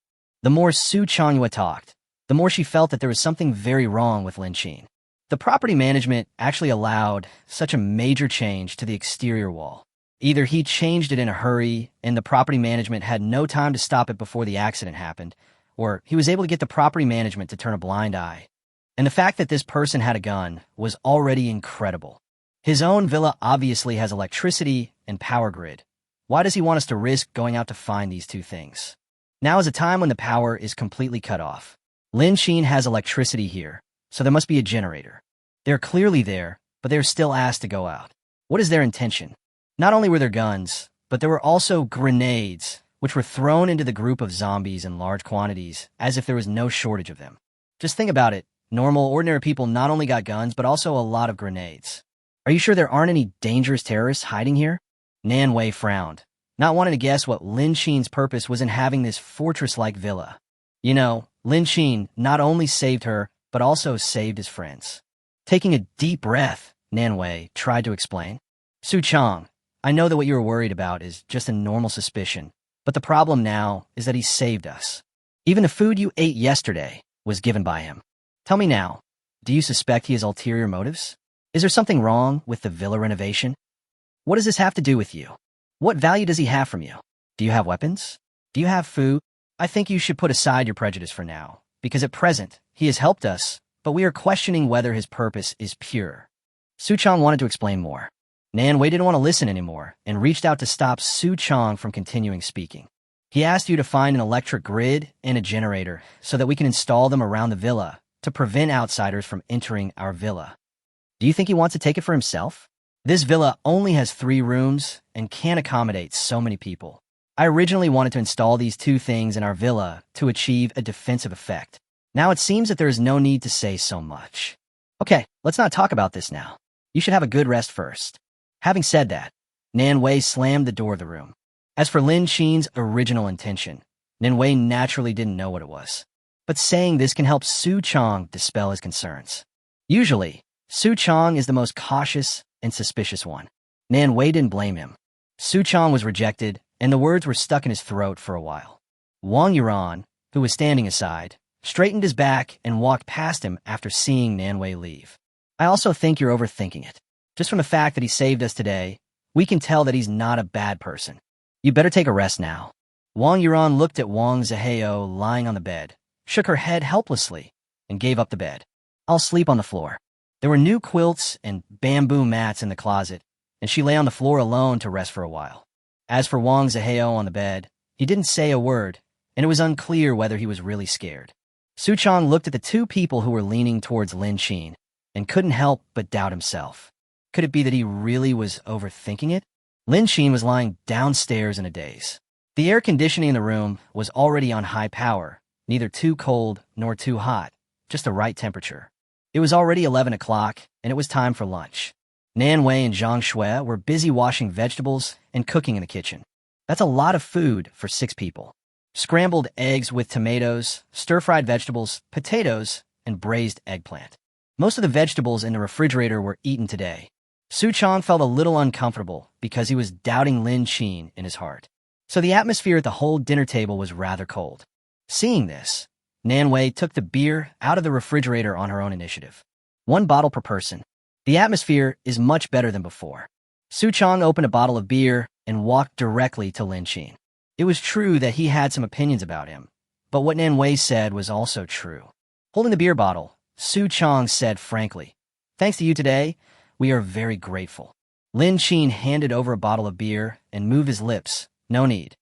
The more Su Changhua talked, the more she felt that there was something very wrong with Lin Qin. The property management actually allowed such a major change to the exterior wall. Either he changed it in a hurry and the property management had no time to stop it before the accident happened, or he was able to get the property management to turn a blind eye. And the fact that this person had a gun was already incredible. His own villa obviously has electricity and power grid. Why does he want us to risk going out to find these two things? Now is a time when the power is completely cut off. Lin Qin has electricity here, so there must be a generator. They're clearly there, but they're still asked to go out. What is their intention? Not only were there guns, but there were also grenades, which were thrown into the group of zombies in large quantities, as if there was no shortage of them. Just think about it. Normal, ordinary people not only got guns, but also a lot of grenades. Are you sure there aren't any dangerous terrorists hiding here? Nan Wei frowned, not wanting to guess what Lin Qin's purpose was in having this fortress-like villa. You know, Lin Qin not only saved her, but also saved his friends. Taking a deep breath, Nan Wei tried to explain. Su Chang, I know that what you were worried about is just a normal suspicion, but the problem now is that he saved us. Even the food you ate yesterday was given by him. Tell me now, do you suspect he has ulterior motives? Is there something wrong with the villa renovation? What does this have to do with you? What value does he have from you? Do you have weapons? Do you have food? I think you should put aside your prejudice for now, because at present, he has helped us, but we are questioning whether his purpose is pure. Su Chang wanted to explain more. Nan Wei didn't want to listen anymore and reached out to stop Su Chang from continuing speaking. He asked you to find an electric grid and a generator so that we can install them around the villa to prevent outsiders from entering our villa. Do you think he wants to take it for himself? This villa only has 3 rooms and can't accommodate so many people. I originally wanted to install these 2 things in our villa to achieve a defensive effect. Now it seems that there is no need to say so much. Okay, let's not talk about this now. You should have a good rest first. Having said that, Nan Wei slammed the door of the room. As for Lin Qin's original intention, Nan Wei naturally didn't know what it was. But saying this can help Su Chang dispel his concerns. Usually, Su Chang is the most cautious and suspicious one. Nan Wei didn't blame him. Su Chang was rejected, and the words were stuck in his throat for a while. Wang Yuran, who was standing aside, straightened his back and walked past him after seeing Nan Wei leave. I also think you're overthinking it. Just from the fact that he saved us today, we can tell that he's not a bad person. You better take a rest now. Wang Yuran looked at Wang Zihao lying on the bed, shook her head helplessly, and gave up the bed. I'll sleep on the floor. There were new quilts and bamboo mats in the closet, and she lay on the floor alone to rest for a while. As for Wang Zihao on the bed, he didn't say a word, and it was unclear whether he was really scared. Su Chang looked at the 2 people who were leaning towards Lin Qin, and couldn't help but doubt himself. Could it be that he really was overthinking it? Lin Qin was lying downstairs in a daze. The air conditioning in the room was already on high power, neither too cold nor too hot, just the right temperature. It was already 11 o'clock, and it was time for lunch. Nan Wei and Zhang Shui were busy washing vegetables and cooking in the kitchen. That's a lot of food for 6 people. Scrambled eggs with tomatoes, stir-fried vegetables, potatoes, and braised eggplant. Most of the vegetables in the refrigerator were eaten today. Su Chang felt a little uncomfortable because he was doubting Lin Qin in his heart. So the atmosphere at the whole dinner table was rather cold. Seeing this, Nan Wei took the beer out of the refrigerator on her own initiative. 1 bottle per person. The atmosphere is much better than before. Su Chang opened a bottle of beer and walked directly to Lin Qin. It was true that he had some opinions about him, but what Nan Wei said was also true. Holding the beer bottle, Su Chang said frankly, "Thanks to you today, we are very grateful." Lin Qin handed over a bottle of beer and moved his lips. No need.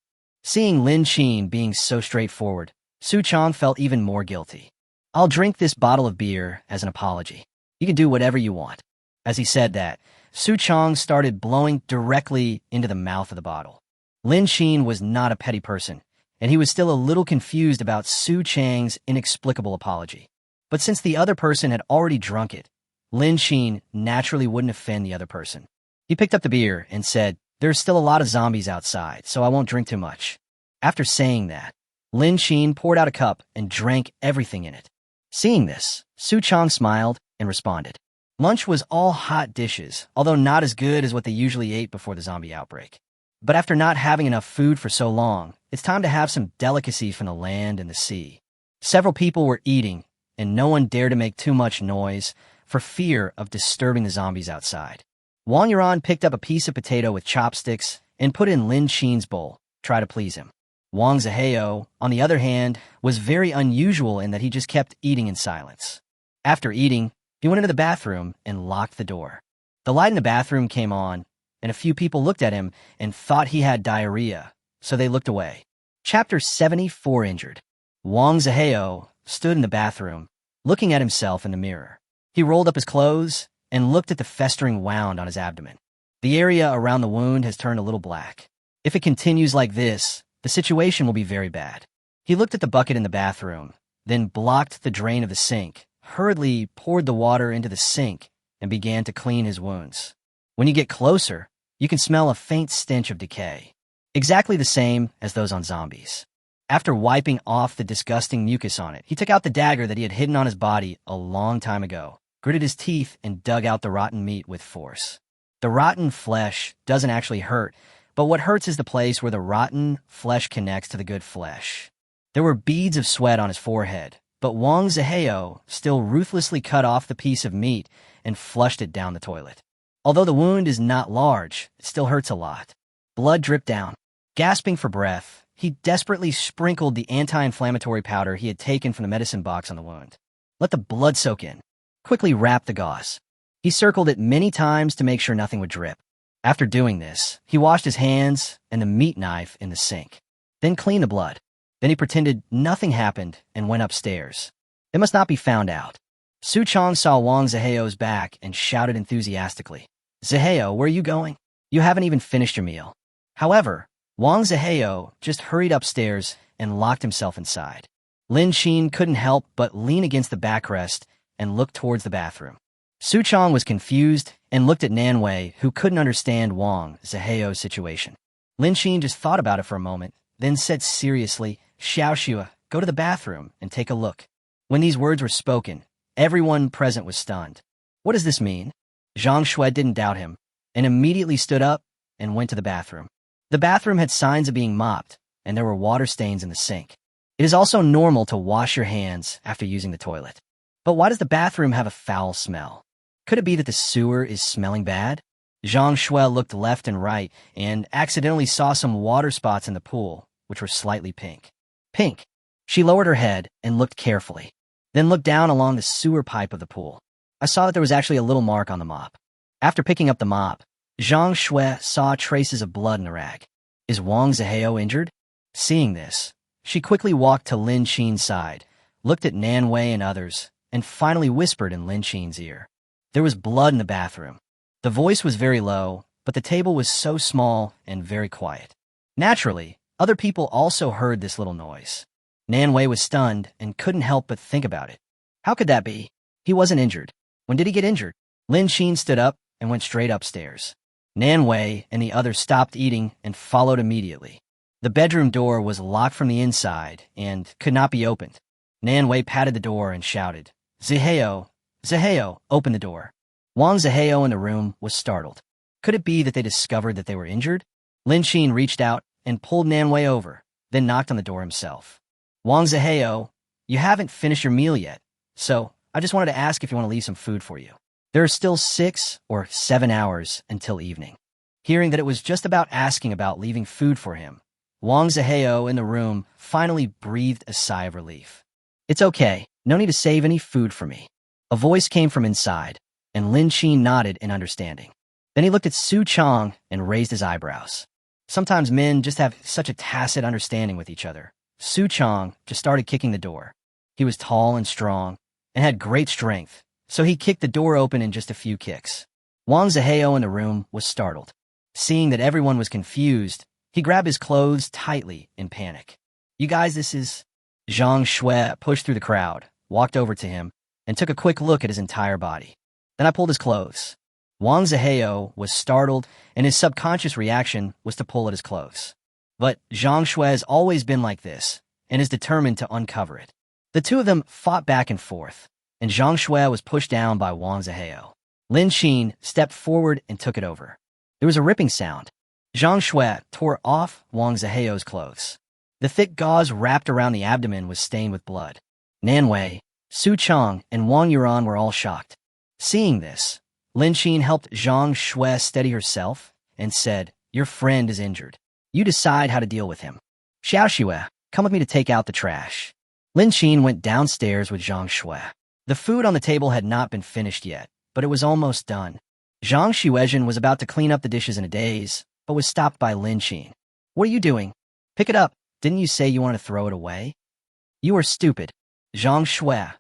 Seeing Lin Qin being so straightforward, Su Chang felt even more guilty. "I'll drink this bottle of beer as an apology. You can do whatever you want." As he said that, Su Chang started blowing directly into the mouth of the bottle. Lin Qin was not a petty person, and he was still a little confused about Su Chang's inexplicable apology. But since the other person had already drunk it, Lin Qin naturally wouldn't offend the other person. He picked up the beer and said, "There's still a lot of zombies outside, so I won't drink too much." After saying that, Lin Qin poured out a cup and drank everything in it. Seeing this, Su Chong smiled and responded. Lunch was all hot dishes, although not as good as what they usually ate before the zombie outbreak. But after not having enough food for so long, it's time to have some delicacies from the land and the sea. Several people were eating, and no one dared to make too much noise for fear of disturbing the zombies outside. Wang Yuan picked up a piece of potato with chopsticks and put it in Lin Qin's bowl, try to please him. Wang Zihao, on the other hand, was very unusual in that he just kept eating in silence. After eating, he went into the bathroom and locked the door. The light in the bathroom came on, and a few people looked at him and thought he had diarrhea, so they looked away. Chapter 74 Injured. Wang Zihao stood in the bathroom, looking at himself in the mirror. He rolled up his clothes and looked at the festering wound on his abdomen. The area around the wound has turned a little black. If it continues like this, the situation will be very bad. He looked at the bucket in the bathroom, then blocked the drain of the sink, hurriedly poured the water into the sink, and began to clean his wounds. When you get closer, you can smell a faint stench of decay, exactly the same as those on zombies. After wiping off the disgusting mucus on it, he took out the dagger that he had hidden on his body a long time ago, gritted his teeth, and dug out the rotten meat with force. The rotten flesh doesn't actually hurt, but what hurts is the place where the rotten flesh connects to the good flesh. There were beads of sweat on his forehead, but Wang Zihao still ruthlessly cut off the piece of meat and flushed it down the toilet. Although the wound is not large, it still hurts a lot. Blood dripped down. Gasping for breath, he desperately sprinkled the anti-inflammatory powder he had taken from the medicine box on the wound. Let the blood soak in. Quickly wrap the gauze. He circled it many times to make sure nothing would drip. After doing this, he washed his hands and the meat knife in the sink, then cleaned the blood. Then he pretended nothing happened and went upstairs. It must not be found out. Su Chong saw Wang Zihao's back and shouted enthusiastically, "Zihao, where are you going? You haven't even finished your meal." However, Wang Zihao just hurried upstairs and locked himself inside. Lin Qin couldn't help but lean against the backrest and look towards the bathroom. Su Chong was confused and looked at Nanwei, who couldn't understand Wang Zihao's situation. Lin Qin just thought about it for a moment, then said seriously, "Xiao Xue, go to the bathroom and take a look." When these words were spoken, everyone present was stunned. What does this mean? Zhang Shui didn't doubt him, and immediately stood up and went to the bathroom. The bathroom had signs of being mopped, and there were water stains in the sink. It is also normal to wash your hands after using the toilet. But why does the bathroom have a foul smell? Could it be that the sewer is smelling bad? Zhang Shui looked left and right and accidentally saw some water spots in the pool, which were slightly pink. Pink. She lowered her head and looked carefully, then looked down along the sewer pipe of the pool. I saw that there was actually a little mark on the mop. After picking up the mop, Zhang Shui saw traces of blood in the rag. Is Wang Zihao injured? Seeing this, she quickly walked to Lin Qin's side, looked at Nanwei and others, and finally whispered in Lin Qin's ear. There was blood in the bathroom. The voice was very low, but the table was so small and very quiet. Naturally, other people also heard this little noise. Nanwei was stunned and couldn't help but think about it. How could that be? He wasn't injured. When did he get injured? Lin Qin stood up and went straight upstairs. Nanwei and the others stopped eating and followed immediately. The bedroom door was locked from the inside and could not be opened. Nanwei patted the door and shouted, "Zihao, Zihao, open the door." Wang Zihao in the room was startled. Could it be that they discovered that they were injured? Lin Qin reached out and pulled Nanwei over, then knocked on the door himself. "Wang Zihao, you haven't finished your meal yet, so I just wanted to ask if you want to leave some food for you. There are still 6 or 7 hours until evening." Hearing that it was just about asking about leaving food for him, Wang Zihao in the room finally breathed a sigh of relief. "It's okay. No need to save any food for me." A voice came from inside, and Lin Qin nodded in understanding. Then he looked at Su Chong and raised his eyebrows. Sometimes men just have such a tacit understanding with each other. Su Chong just started kicking the door. He was tall and strong, and had great strength, so he kicked the door open in just a few kicks. Wang Zihao in the room was startled. Seeing that everyone was confused, he grabbed his clothes tightly in panic. "You guys, this is..." Zhang Shui pushed through the crowd, walked over to him, and took a quick look at his entire body. Then I pulled his clothes. Wang Zihao was startled, and his subconscious reaction was to pull at his clothes. But Zhang Shui has always been like this, and is determined to uncover it. The two of them fought back and forth, and Zhang Shui was pushed down by Wang Zihao. Lin Xin stepped forward and took it over. There was a ripping sound. Zhang Shui tore off Wang Zihao's clothes. The thick gauze wrapped around the abdomen was stained with blood. Nan Wei, Su Chang, and Wang Yuran were all shocked. Seeing this, Lin Xin helped Zhang Shui steady herself and said, "Your friend is injured. You decide how to deal with him. Xiao Xue, come with me to take out the trash." Lin Xin went downstairs with Zhang Shui. The food on the table had not been finished yet, but it was almost done. Zhang Xuezhen was about to clean up the dishes in a daze, but was stopped by Lin Xin. "What are you doing? Pick it up. Didn't you say you wanted to throw it away?" "You are stupid." Zhang Shui.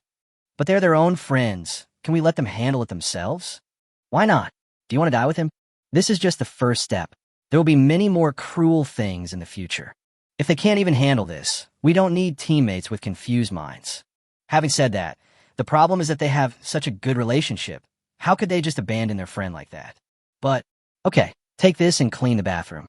"But they're their own friends. Can we let them handle it themselves?" "Why not? Do you want to die with him?" "This is just the first step. There will be many more cruel things in the future. If they can't even handle this, we don't need teammates with confused minds." Having said that, the problem is that they have such a good relationship. How could they just abandon their friend like that? But, okay, take this and clean the bathroom.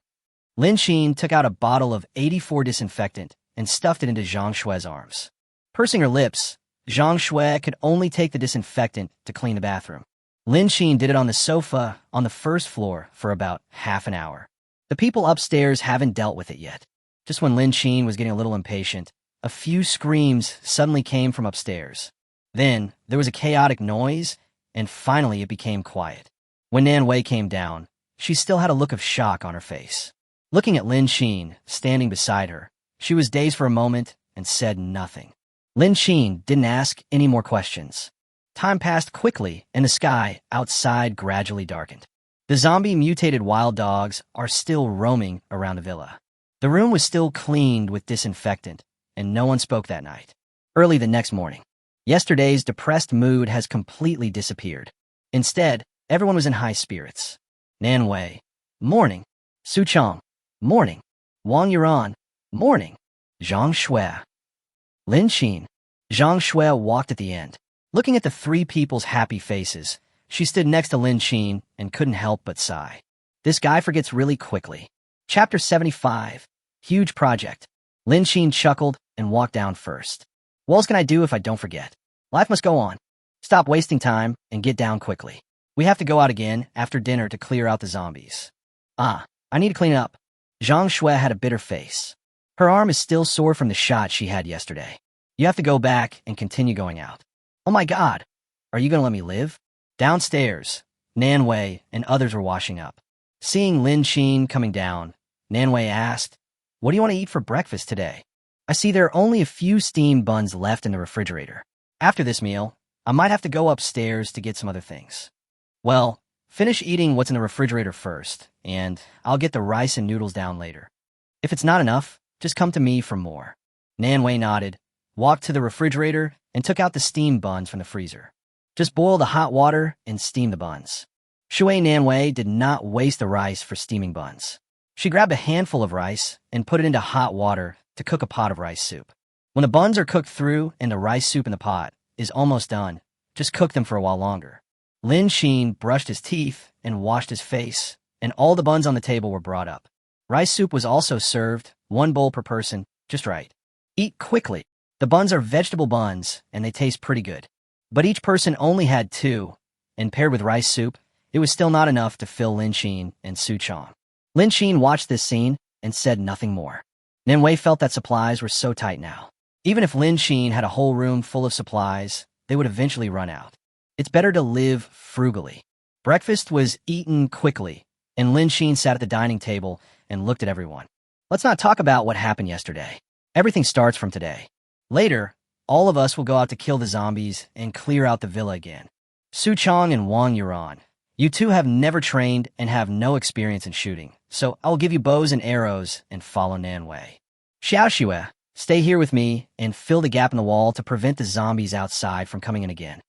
Lin Xin took out a bottle of 84 disinfectant and stuffed it into Zhang Shui's arms. Pursing her lips, Zhang Shui could only take the disinfectant to clean the bathroom. Lin Xin did it on the sofa on the first floor for about half an hour. The people upstairs haven't dealt with it yet. Just when Lin Xin was getting a little impatient, a few screams suddenly came from upstairs. Then, there was a chaotic noise, and finally it became quiet. When Nan Wei came down, she still had a look of shock on her face. Looking at Lin Xin, standing beside her, she was dazed for a moment and said nothing. Lin Xin didn't ask any more questions. Time passed quickly, and the sky outside gradually darkened. The zombie-mutated wild dogs are still roaming around the villa. The room was still cleaned with disinfectant, and no one spoke that night. Early the next morning, yesterday's depressed mood has completely disappeared. Instead, everyone was in high spirits. Nan Wei, morning. Su Chang, morning. Wang Yuran, morning. Zhang Shui. Lin Xin. Zhang Shui walked at the end. Looking at the three people's happy faces, she stood next to Lin Xin and couldn't help but sigh. This guy forgets really quickly. Chapter 75. Huge project. Lin Xin chuckled and walked down first. "What else can I do if I don't forget? Life must go on. Stop wasting time and get down quickly. We have to go out again after dinner to clear out the zombies." "I need to clean up." Zhang Shui had a bitter face. Her arm is still sore from the shot she had yesterday. "You have to go back and continue going out." "Oh my God, are you going to let me live?" Downstairs, Nan Wei and others were washing up. Seeing Lin Xin coming down, Nan Wei asked, "What do you want to eat for breakfast today? I see there are only a few steamed buns left in the refrigerator. After this meal, I might have to go upstairs to get some other things." "Well, finish eating what's in the refrigerator first, and I'll get the rice and noodles down later. If it's not enough, just come to me for more." Nan Wei nodded, walked to the refrigerator, and took out the steamed buns from the freezer. Just boil the hot water and steam the buns. Shui Nan Wei did not waste the rice for steaming buns. She grabbed a handful of rice and put it into hot water to cook a pot of rice soup. When the buns are cooked through and the rice soup in the pot is almost done, just cook them for a while longer. Lin Xin brushed his teeth and washed his face, and all the buns on the table were brought up. Rice soup was also served, 1 bowl per person, just right. Eat quickly. The buns are vegetable buns, and they taste pretty good. But each person only had 2, and paired with rice soup, it was still not enough to fill Lin Xin and Su Chang. Lin Xin watched this scene and said nothing more. Nan Wei felt that supplies were so tight now. Even if Lin Xin had a whole room full of supplies, they would eventually run out. It's better to live frugally. Breakfast was eaten quickly, and Lin Xin sat at the dining table and looked at everyone. "Let's not talk about what happened yesterday. Everything starts from today. Later, all of us will go out to kill the zombies and clear out the villa again. Su Chang and Wang Yuran, you two have never trained and have no experience in shooting, so I'll give you bows and arrows and follow Nan Wei. Xiao Xue, stay here with me and fill the gap in the wall to prevent the zombies outside from coming in again."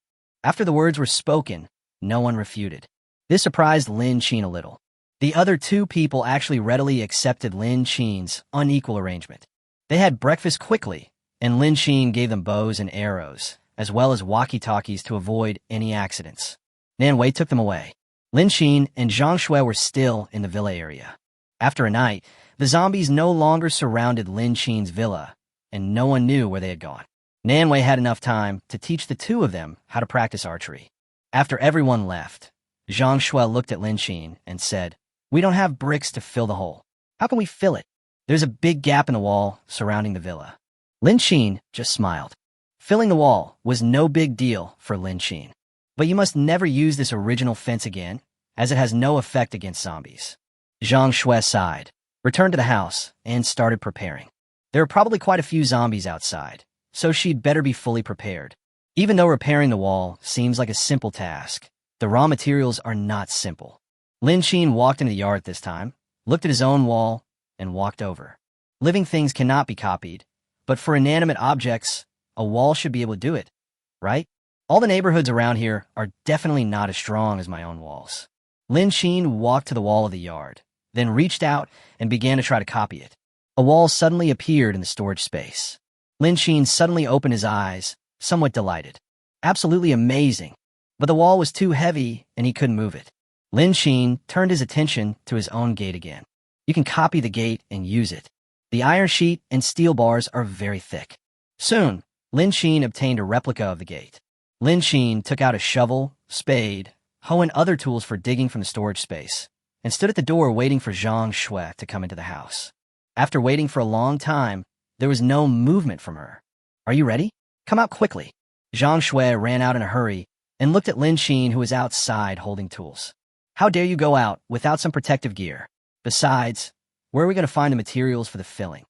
After the words were spoken, no one refuted. This surprised Lin Xin a little. The other 2 people actually readily accepted Lin Xin's unequal arrangement. They had breakfast quickly, and Lin Xin gave them bows and arrows, as well as walkie-talkies to avoid any accidents. Nan Wei took them away. Lin Xin and Zhang Shui were still in the villa area. After a night, the zombies no longer surrounded Lin Xin's villa, and no one knew where they had gone. Nanwei had enough time to teach the two of them how to practice archery. After everyone left, Zhang Shui looked at Lin Xin and said, "We don't have bricks to fill the hole. How can we fill it? There's a big gap in the wall surrounding the villa." Lin Xin just smiled. Filling the wall was no big deal for Lin Xin. "But you must never use this original fence again, as it has no effect against zombies." Zhang Shui sighed, returned to the house, and started preparing. There are probably quite a few zombies outside, so she'd better be fully prepared. Even though repairing the wall seems like a simple task, the raw materials are not simple. Lin Xin walked into the yard this time, looked at his own wall, and walked over. Living things cannot be copied, but for inanimate objects, a wall should be able to do it, right? All the neighborhoods around here are definitely not as strong as my own walls. Lin Xin walked to the wall of the yard, then reached out and began to try to copy it. A wall suddenly appeared in the storage space. Lin Xin suddenly opened his eyes, somewhat delighted. Absolutely amazing. But the wall was too heavy and he couldn't move it. Lin Xin turned his attention to his own gate again. You can copy the gate and use it. The iron sheet and steel bars are very thick. Soon, Lin Xin obtained a replica of the gate. Lin Xin took out a shovel, spade, hoe, and other tools for digging from the storage space, and stood at the door waiting for Zhang Shui to come into the house. After waiting for a long time, there was no movement from her. "Are you ready? Come out quickly." Zhang Shui ran out in a hurry and looked at Lin Xin, who was outside holding tools. "How dare you go out without some protective gear? Besides, where are we going to find the materials for the filling?"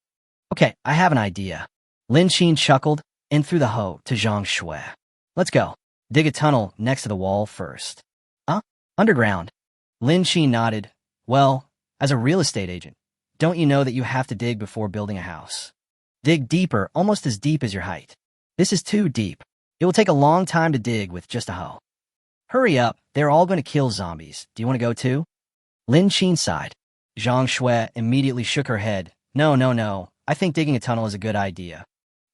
"Okay, I have an idea." Lin Xin chuckled and threw the hoe to Zhang Shui. "Let's go. Dig a tunnel next to the wall first." Underground?" Lin Xin nodded. "Well, as a real estate agent, don't you know that you have to dig before building a house? Dig deeper, almost as deep as your height. This is too deep. It will take a long time to dig with just a hoe." "Hurry up, they're all going to kill zombies. Do you want to go too?" Lin Xin sighed. Zhang Shui immediately shook her head. No, I think digging a tunnel is a good idea."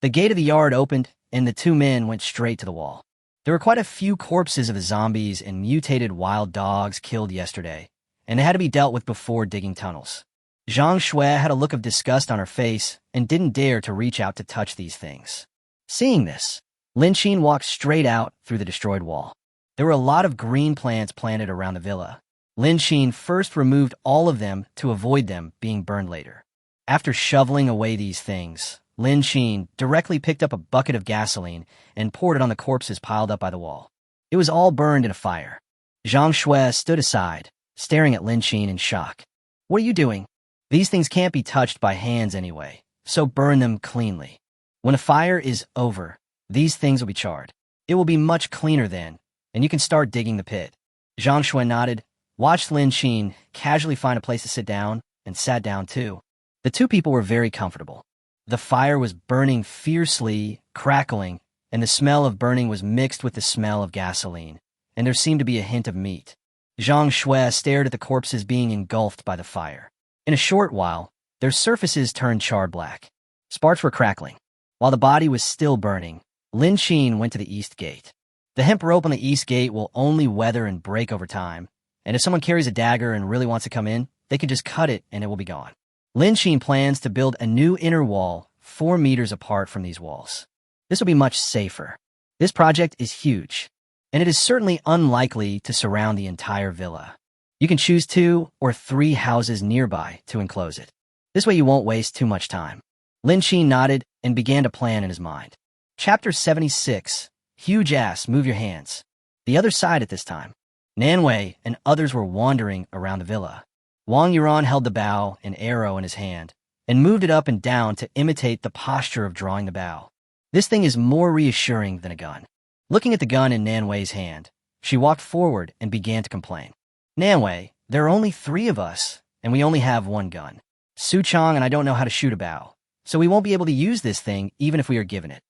The gate of the yard opened, and the two men went straight to the wall. There were quite a few corpses of the zombies and mutated wild dogs killed yesterday, and they had to be dealt with before digging tunnels. Zhang Shui had a look of disgust on her face and didn't dare to reach out to touch these things. Seeing this, Lin Xin walked straight out through the destroyed wall. There were a lot of green plants planted around the villa. Lin Xin first removed all of them to avoid them being burned later. After shoveling away these things, Lin Xin directly picked up a bucket of gasoline and poured it on the corpses piled up by the wall. It was all burned in a fire. Zhang Shui stood aside, staring at Lin Xin in shock. "What are you doing? These things can't be touched by hands anyway, so burn them cleanly. When a fire is over, these things will be charred. It will be much cleaner then, and you can start digging the pit." Zhang Shui nodded, watched Lin Xin casually find a place to sit down, and sat down too. The two people were very comfortable. The fire was burning fiercely, crackling, and the smell of burning was mixed with the smell of gasoline, and there seemed to be a hint of meat. Zhang Shui stared at the corpses being engulfed by the fire. In a short while, their surfaces turned charred black. Sparks were crackling. While the body was still burning, Lin Xin went to the east gate. The hemp rope on the east gate will only weather and break over time, and if someone carries a dagger and really wants to come in, they can just cut it and it will be gone. Lin Xin plans to build a new inner wall 4 meters apart from these walls. This will be much safer. This project is huge, and it is certainly unlikely to surround the entire villa. You can choose 2 or 3 houses nearby to enclose it. This way you won't waste too much time. Lin Xin nodded and began to plan in his mind. Chapter 76, Huge Ass, Move Your Hands. The other side at this time. Nanwei and others were wandering around the villa. Wang Yuran held the bow and arrow in his hand and moved it up and down to imitate the posture of drawing the bow. This thing is more reassuring than a gun. Looking at the gun in Nanwei's hand, she walked forward and began to complain. "Nanwei, there are only 3 of us, and we only have 1 gun. Su Chong and I don't know how to shoot a bow, so we won't be able to use this thing even if we are given it.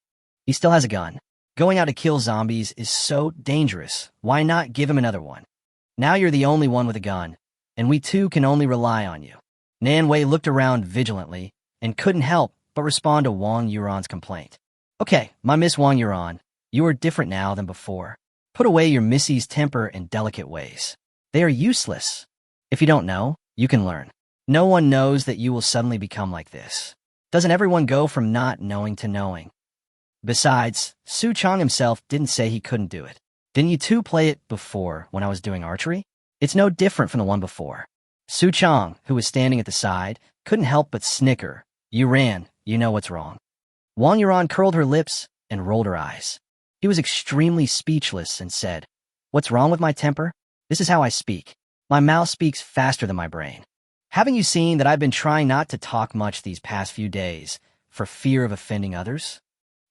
He still has a gun. Going out to kill zombies is so dangerous. Why not give him another one? Now you're the only one with a gun, and we too can only rely on you." Nanwei looked around vigilantly and couldn't help but respond to Wang Yuran's complaint. "Okay, my Miss Wang Yuran, you are different now than before. Put away your Missy's temper and delicate ways. They are useless. If you don't know, you can learn. No one knows that you will suddenly become like this. Doesn't everyone go from not knowing to knowing?" Besides, Su Chang himself didn't say he couldn't do it. Didn't you two play it before when I was doing archery? It's no different from the one before. Su Chang, who was standing at the side, couldn't help but snicker. You ran, you know what's wrong. Wang Yuan curled her lips and rolled her eyes. He was extremely speechless and said, What's wrong with my temper? This is how I speak. My mouth speaks faster than my brain. Haven't you seen that I've been trying not to talk much these past few days for fear of offending others?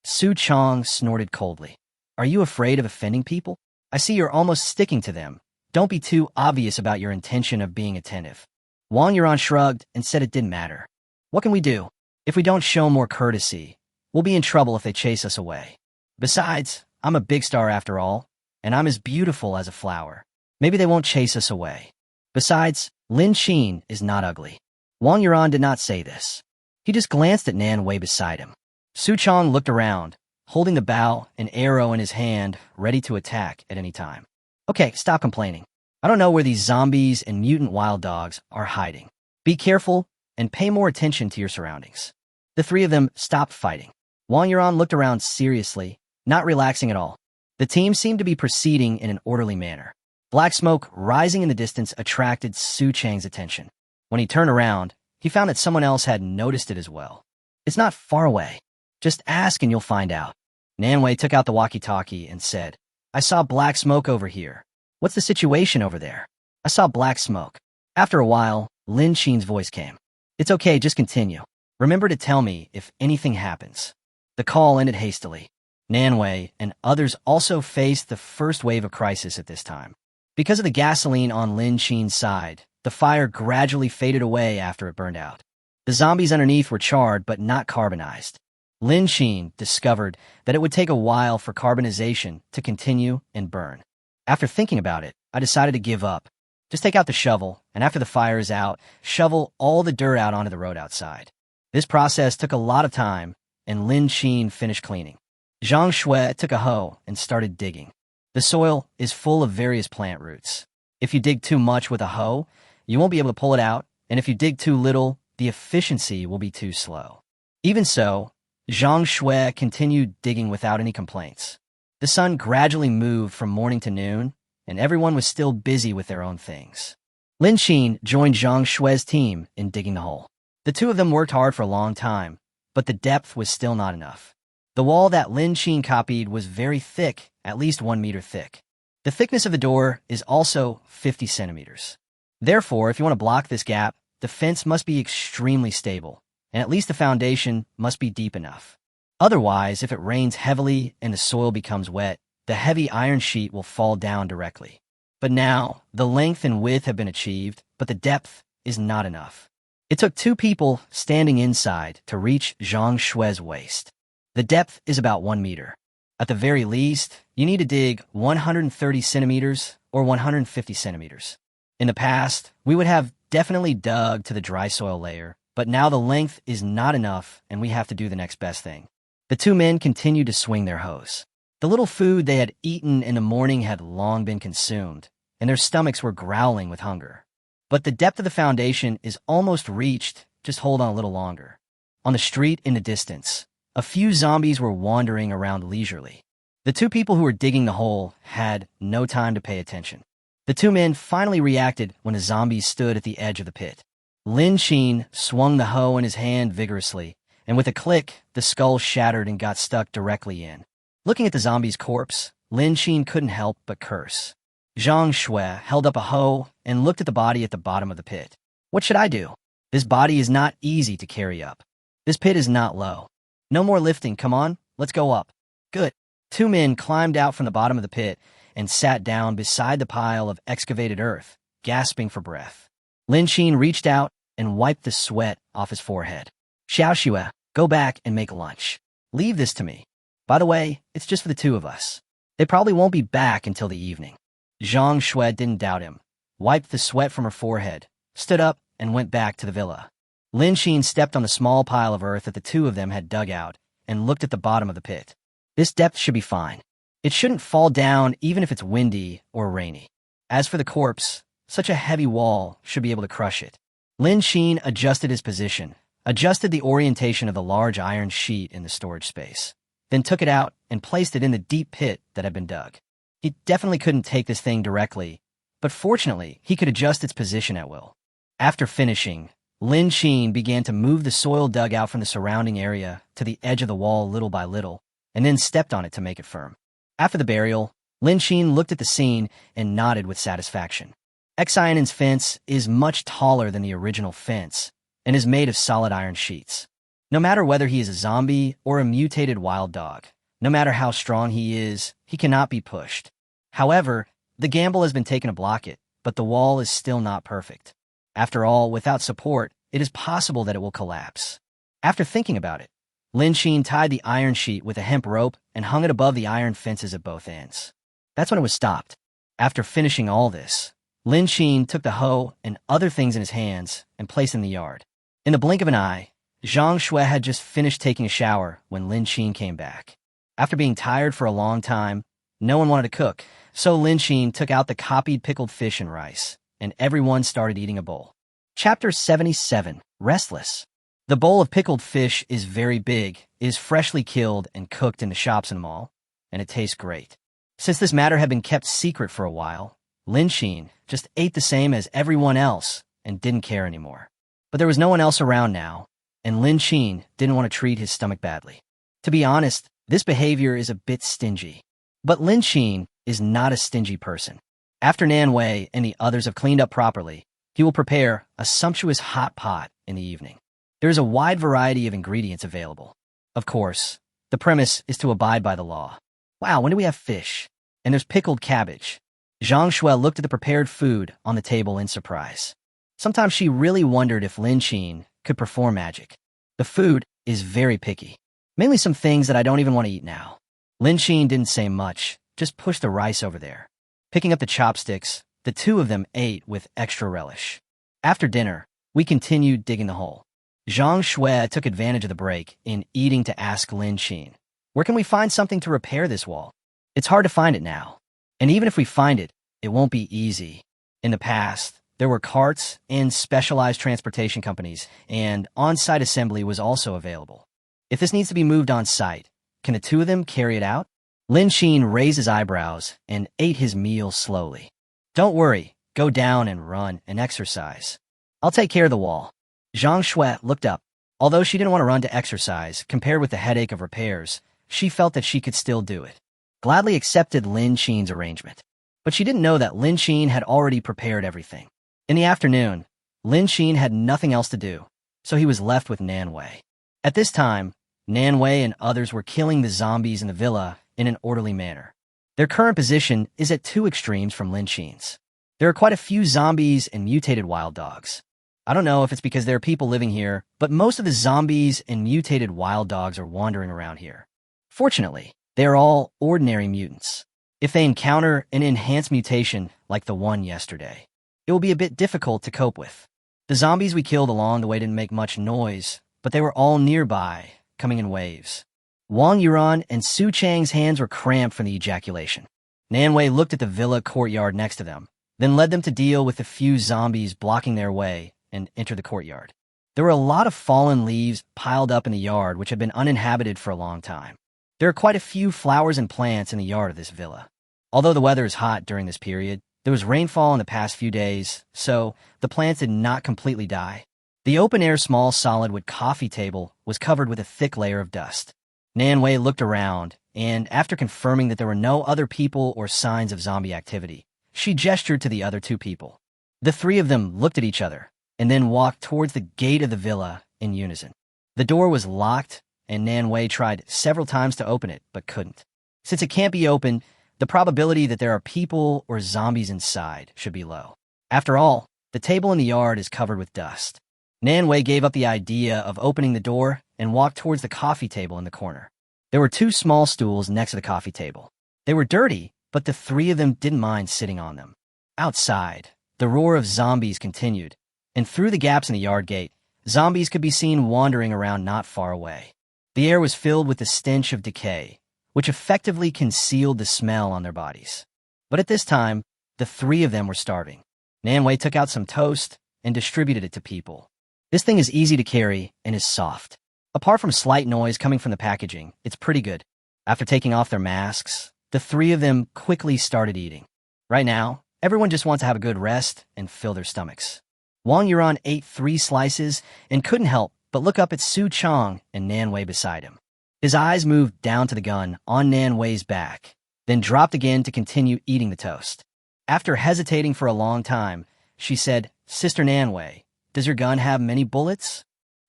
Su Chang snorted coldly. Are you afraid of offending people? I see you're almost sticking to them. Don't be too obvious about your intention of being attentive. Wang Yuan shrugged and said it didn't matter. What can we do? If we don't show more courtesy, we'll be in trouble if they chase us away. Besides, I'm a big star after all, and I'm as beautiful as a flower. Maybe they won't chase us away. Besides, Lin Qin is not ugly. Wang Yuan did not say this. He just glanced at Nan Wei beside him. Su Chang looked around, holding the bow, an arrow in his hand, ready to attack at any time. Okay, stop complaining. I don't know where these zombies and mutant wild dogs are hiding. Be careful and pay more attention to your surroundings. The three of them stopped fighting. Wang Yuan looked around seriously, not relaxing at all. The team seemed to be proceeding in an orderly manner. Black smoke rising in the distance attracted Su Chang's attention. When he turned around, he found that someone else had noticed it as well. It's not far away. Just ask and you'll find out. Nan Wei took out the walkie-talkie and said, I saw black smoke over here. What's the situation over there? I saw black smoke. After a while, Lin Qin's voice came. It's okay, just continue. Remember to tell me if anything happens. The call ended hastily. Nan Wei and others also faced the first wave of crisis at this time. Because of the gasoline on Lin Qin's side, the fire gradually faded away after it burned out. The zombies underneath were charred but not carbonized. Lin Qin discovered that it would take a while for carbonization to continue and burn. After thinking about it, I decided to give up. Just take out the shovel, and after the fire is out, shovel all the dirt out onto the road outside. This process took a lot of time, and Lin Qin finished cleaning. Zhang Shui took a hoe and started digging. The soil is full of various plant roots. If you dig too much with a hoe, you won't be able to pull it out, and if you dig too little, the efficiency will be too slow. Even so, Zhang Shui continued digging without any complaints. The sun gradually moved from morning to noon, and everyone was still busy with their own things. Lin Qin joined Zhang Shui's team in digging the hole. The two of them worked hard for a long time, but the depth was still not enough. The wall that Lin Qin copied was very thick, at least 1 meter thick. The thickness of the door is also 50 centimeters. Therefore, if you want to block this gap, the fence must be extremely stable, and at least the foundation must be deep enough. Otherwise, if it rains heavily and the soil becomes wet, the heavy iron sheet will fall down directly. But now, the length and width have been achieved, but the depth is not enough. It took 2 people standing inside to reach Zhang Shui's waist. The depth is about 1 meter. At the very least, you need to dig 130 centimeters or 150 centimeters. In the past, we would have definitely dug to the dry soil layer, but now the length is not enough and we have to do the next best thing. The 2 men continued to swing their hoes. The little food they had eaten in the morning had long been consumed, and their stomachs were growling with hunger. But the depth of the foundation is almost reached, just hold on a little longer. On the street in the distance, a few zombies were wandering around leisurely. The 2 people who were digging the hole had no time to pay attention. The 2 men finally reacted when the zombies stood at the edge of the pit. Lin Qin swung the hoe in his hand vigorously, and with a click, the skull shattered and got stuck directly in. Looking at the zombie's corpse, Lin Qin couldn't help but curse. Zhang Shui held up a hoe and looked at the body at the bottom of the pit. What should I do? This body is not easy to carry up. This pit is not low. No more lifting, come on, let's go up. Good. 2 men climbed out from the bottom of the pit and sat down beside the pile of excavated earth, gasping for breath. Lin Qin reached out and wiped the sweat off his forehead. Xiao Xue, go back and make lunch. Leave this to me. By the way, it's just for the 2 of us. They probably won't be back until the evening. Zhang Shui didn't doubt him, wiped the sweat from her forehead, stood up, and went back to the villa. Lin Qin stepped on the small pile of earth that the 2 of them had dug out and looked at the bottom of the pit. This depth should be fine. It shouldn't fall down even if it's windy or rainy. As for the corpse, such a heavy wall should be able to crush it. Lin Qin adjusted his position, adjusted the orientation of the large iron sheet in the storage space. then took it out and placed it in the deep pit that had been dug. He definitely couldn't take this thing directly, but fortunately, he could adjust its position at will. After finishing, Lin Qin began to move the soil dug out from the surrounding area to the edge of the wall little by little, and then stepped on it to make it firm. After the burial, Lin Qin looked at the scene and nodded with satisfaction. Xianen's fence is much taller than the original fence and is made of solid iron sheets. No matter whether he is a zombie or a mutated wild dog, no matter how strong he is, he cannot be pushed. However, the gamble has been taken to block it, but the wall is still not perfect. After all, without support, it is possible that it will collapse. After thinking about it, Lin Qin tied the iron sheet with a hemp rope and hung it above the iron fences at both ends. That's when it was stopped. After finishing all this, Lin Qin took the hoe and other things in his hands and placed in the yard. In the blink of an eye, Zhang Shui had just finished taking a shower when Lin Qin came back. After being tired for a long time, no one wanted to cook, so Lin Qin took out the copied pickled fish and rice, and everyone started eating a bowl. Chapter 77, Restless. The bowl of pickled fish is very big, is freshly killed and cooked in the shops in the mall, and it tastes great. Since this matter had been kept secret for a while, Lin Qin just ate the same as everyone else and didn't care anymore. But there was no one else around now, and Lin Qin didn't want to treat his stomach badly. To be honest, this behavior is a bit stingy. But Lin Qin is not a stingy person. After Nan Wei and the others have cleaned up properly, he will prepare a sumptuous hot pot in the evening. There is a wide variety of ingredients available. Of course, the premise is to abide by the law. Wow, when do we have fish? And there's pickled cabbage. Zhang Shui looked at the prepared food on the table in surprise. Sometimes she really wondered if Lin Qin could perform magic. The food is very picky. Mainly some things that I don't even want to eat now. Lin Qin didn't say much, just pushed the rice over there. Picking up the chopsticks, the two of them ate with extra relish. After dinner, we continued digging the hole. Zhang Shui took advantage of the break in eating to ask Lin Qin, "Where can we find something to repair this wall? It's hard to find it now. And even if we find it, it won't be easy. In the past, there were carts and specialized transportation companies, and on-site assembly was also available. If this needs to be moved on-site, can the two of them carry it out?" Lin Qin raised his eyebrows and ate his meal slowly. "Don't worry, go down and run and exercise. I'll take care of the wall." Zhang Shui looked up. Although she didn't want to run to exercise, compared with the headache of repairs, she felt that she could still do it. Gladly accepted Lin Qin's arrangement. But she didn't know that Lin Qin had already prepared everything. In the afternoon, Lin Qin had nothing else to do, so he was left with Nan Wei. At this time, Nan Wei and others were killing the zombies in the villa in an orderly manner. Their current position is at two extremes from Lin Qin's. There are quite a few zombies and mutated wild dogs. I don't know if it's because there are people living here, but most of the zombies and mutated wild dogs are wandering around here. Fortunately, they are all ordinary mutants. If they encounter an enhanced mutation like the one yesterday, it will be a bit difficult to cope with. The zombies we killed along the way didn't make much noise, but they were all nearby, coming in waves. Wang Yuran and Su Chang's hands were cramped from the ejaculation. Nan Wei looked at the villa courtyard next to them, then led them to deal with the few zombies blocking their way and enter the courtyard. There were a lot of fallen leaves piled up in the yard which had been uninhabited for a long time. There are quite a few flowers and plants in the yard of this villa. Although the weather is hot during this period, there was rainfall in the past few days, so the plants did not completely die. The open-air small solid wood coffee table was covered with a thick layer of dust. Nan Wei looked around, and after confirming that there were no other people or signs of zombie activity, she gestured to the other two people. The three of them looked at each other, and then walked towards the gate of the villa in unison. The door was locked, and Nan Wei tried several times to open it, but couldn't. Since it can't be opened, the probability that there are people or zombies inside should be low. After all, the table in the yard is covered with dust. Nan Wei gave up the idea of opening the door and walked towards the coffee table in the corner. There were two small stools next to the coffee table. They were dirty, but the three of them didn't mind sitting on them. Outside, the roar of zombies continued, and through the gaps in the yard gate, zombies could be seen wandering around not far away. The air was filled with the stench of decay, which effectively concealed the smell on their bodies. But at this time, the three of them were starving. Nan Wei took out some toast and distributed it to people. This thing is easy to carry and is soft. Apart from slight noise coming from the packaging, it's pretty good. After taking off their masks, the three of them quickly started eating. Right now, everyone just wants to have a good rest and fill their stomachs. Wang Yuran ate 3 slices and couldn't help but look up at Su Chong and Nan Wei beside him. His eyes moved down to the gun on Nan Wei's back, then dropped again to continue eating the toast. After hesitating for a long time, she said, "Sister Nan Wei, does your gun have many bullets?"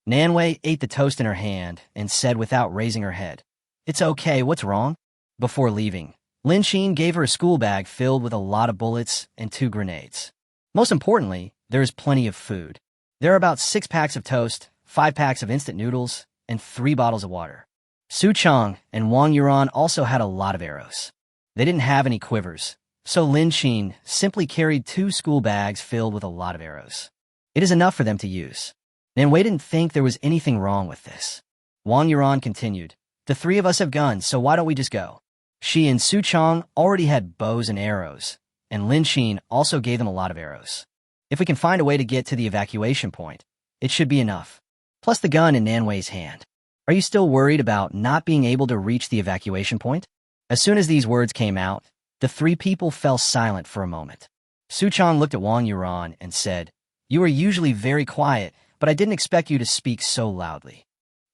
Nan Wei ate the toast in her hand and said without raising her head, "It's okay, what's wrong?" Before leaving, Lin Xin gave her a school bag filled with a lot of bullets and 2 grenades. Most importantly, there is plenty of food. There are about 6 packs of toast, 5 packs of instant noodles, and 3 bottles of water. Su Chong and Wang Yuran also had a lot of arrows. They didn't have any quivers, so Lin Xin simply carried 2 school bags filled with a lot of arrows. It is enough for them to use. Nan Wei didn't think there was anything wrong with this. Wang Yuran continued, "The 3 of us have guns, so why don't we just go?" She and Su Chong already had bows and arrows, and Lin Xin also gave them a lot of arrows. If we can find a way to get to the evacuation point, it should be enough. Plus the gun in Nan Wei's hand. Are you still worried about not being able to reach the evacuation point? As soon as these words came out, the 3 people fell silent for a moment. Su Chong looked at Wang Yuran and said, "You are usually very quiet, but I didn't expect you to speak so loudly."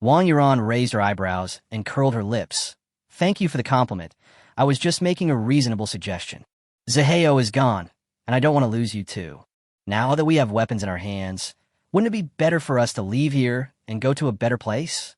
Wang Yuran raised her eyebrows and curled her lips. "Thank you for the compliment. I was just making a reasonable suggestion. Zaheo is gone, and I don't want to lose you too. Now that we have weapons in our hands, wouldn't it be better for us to leave here and go to a better place?"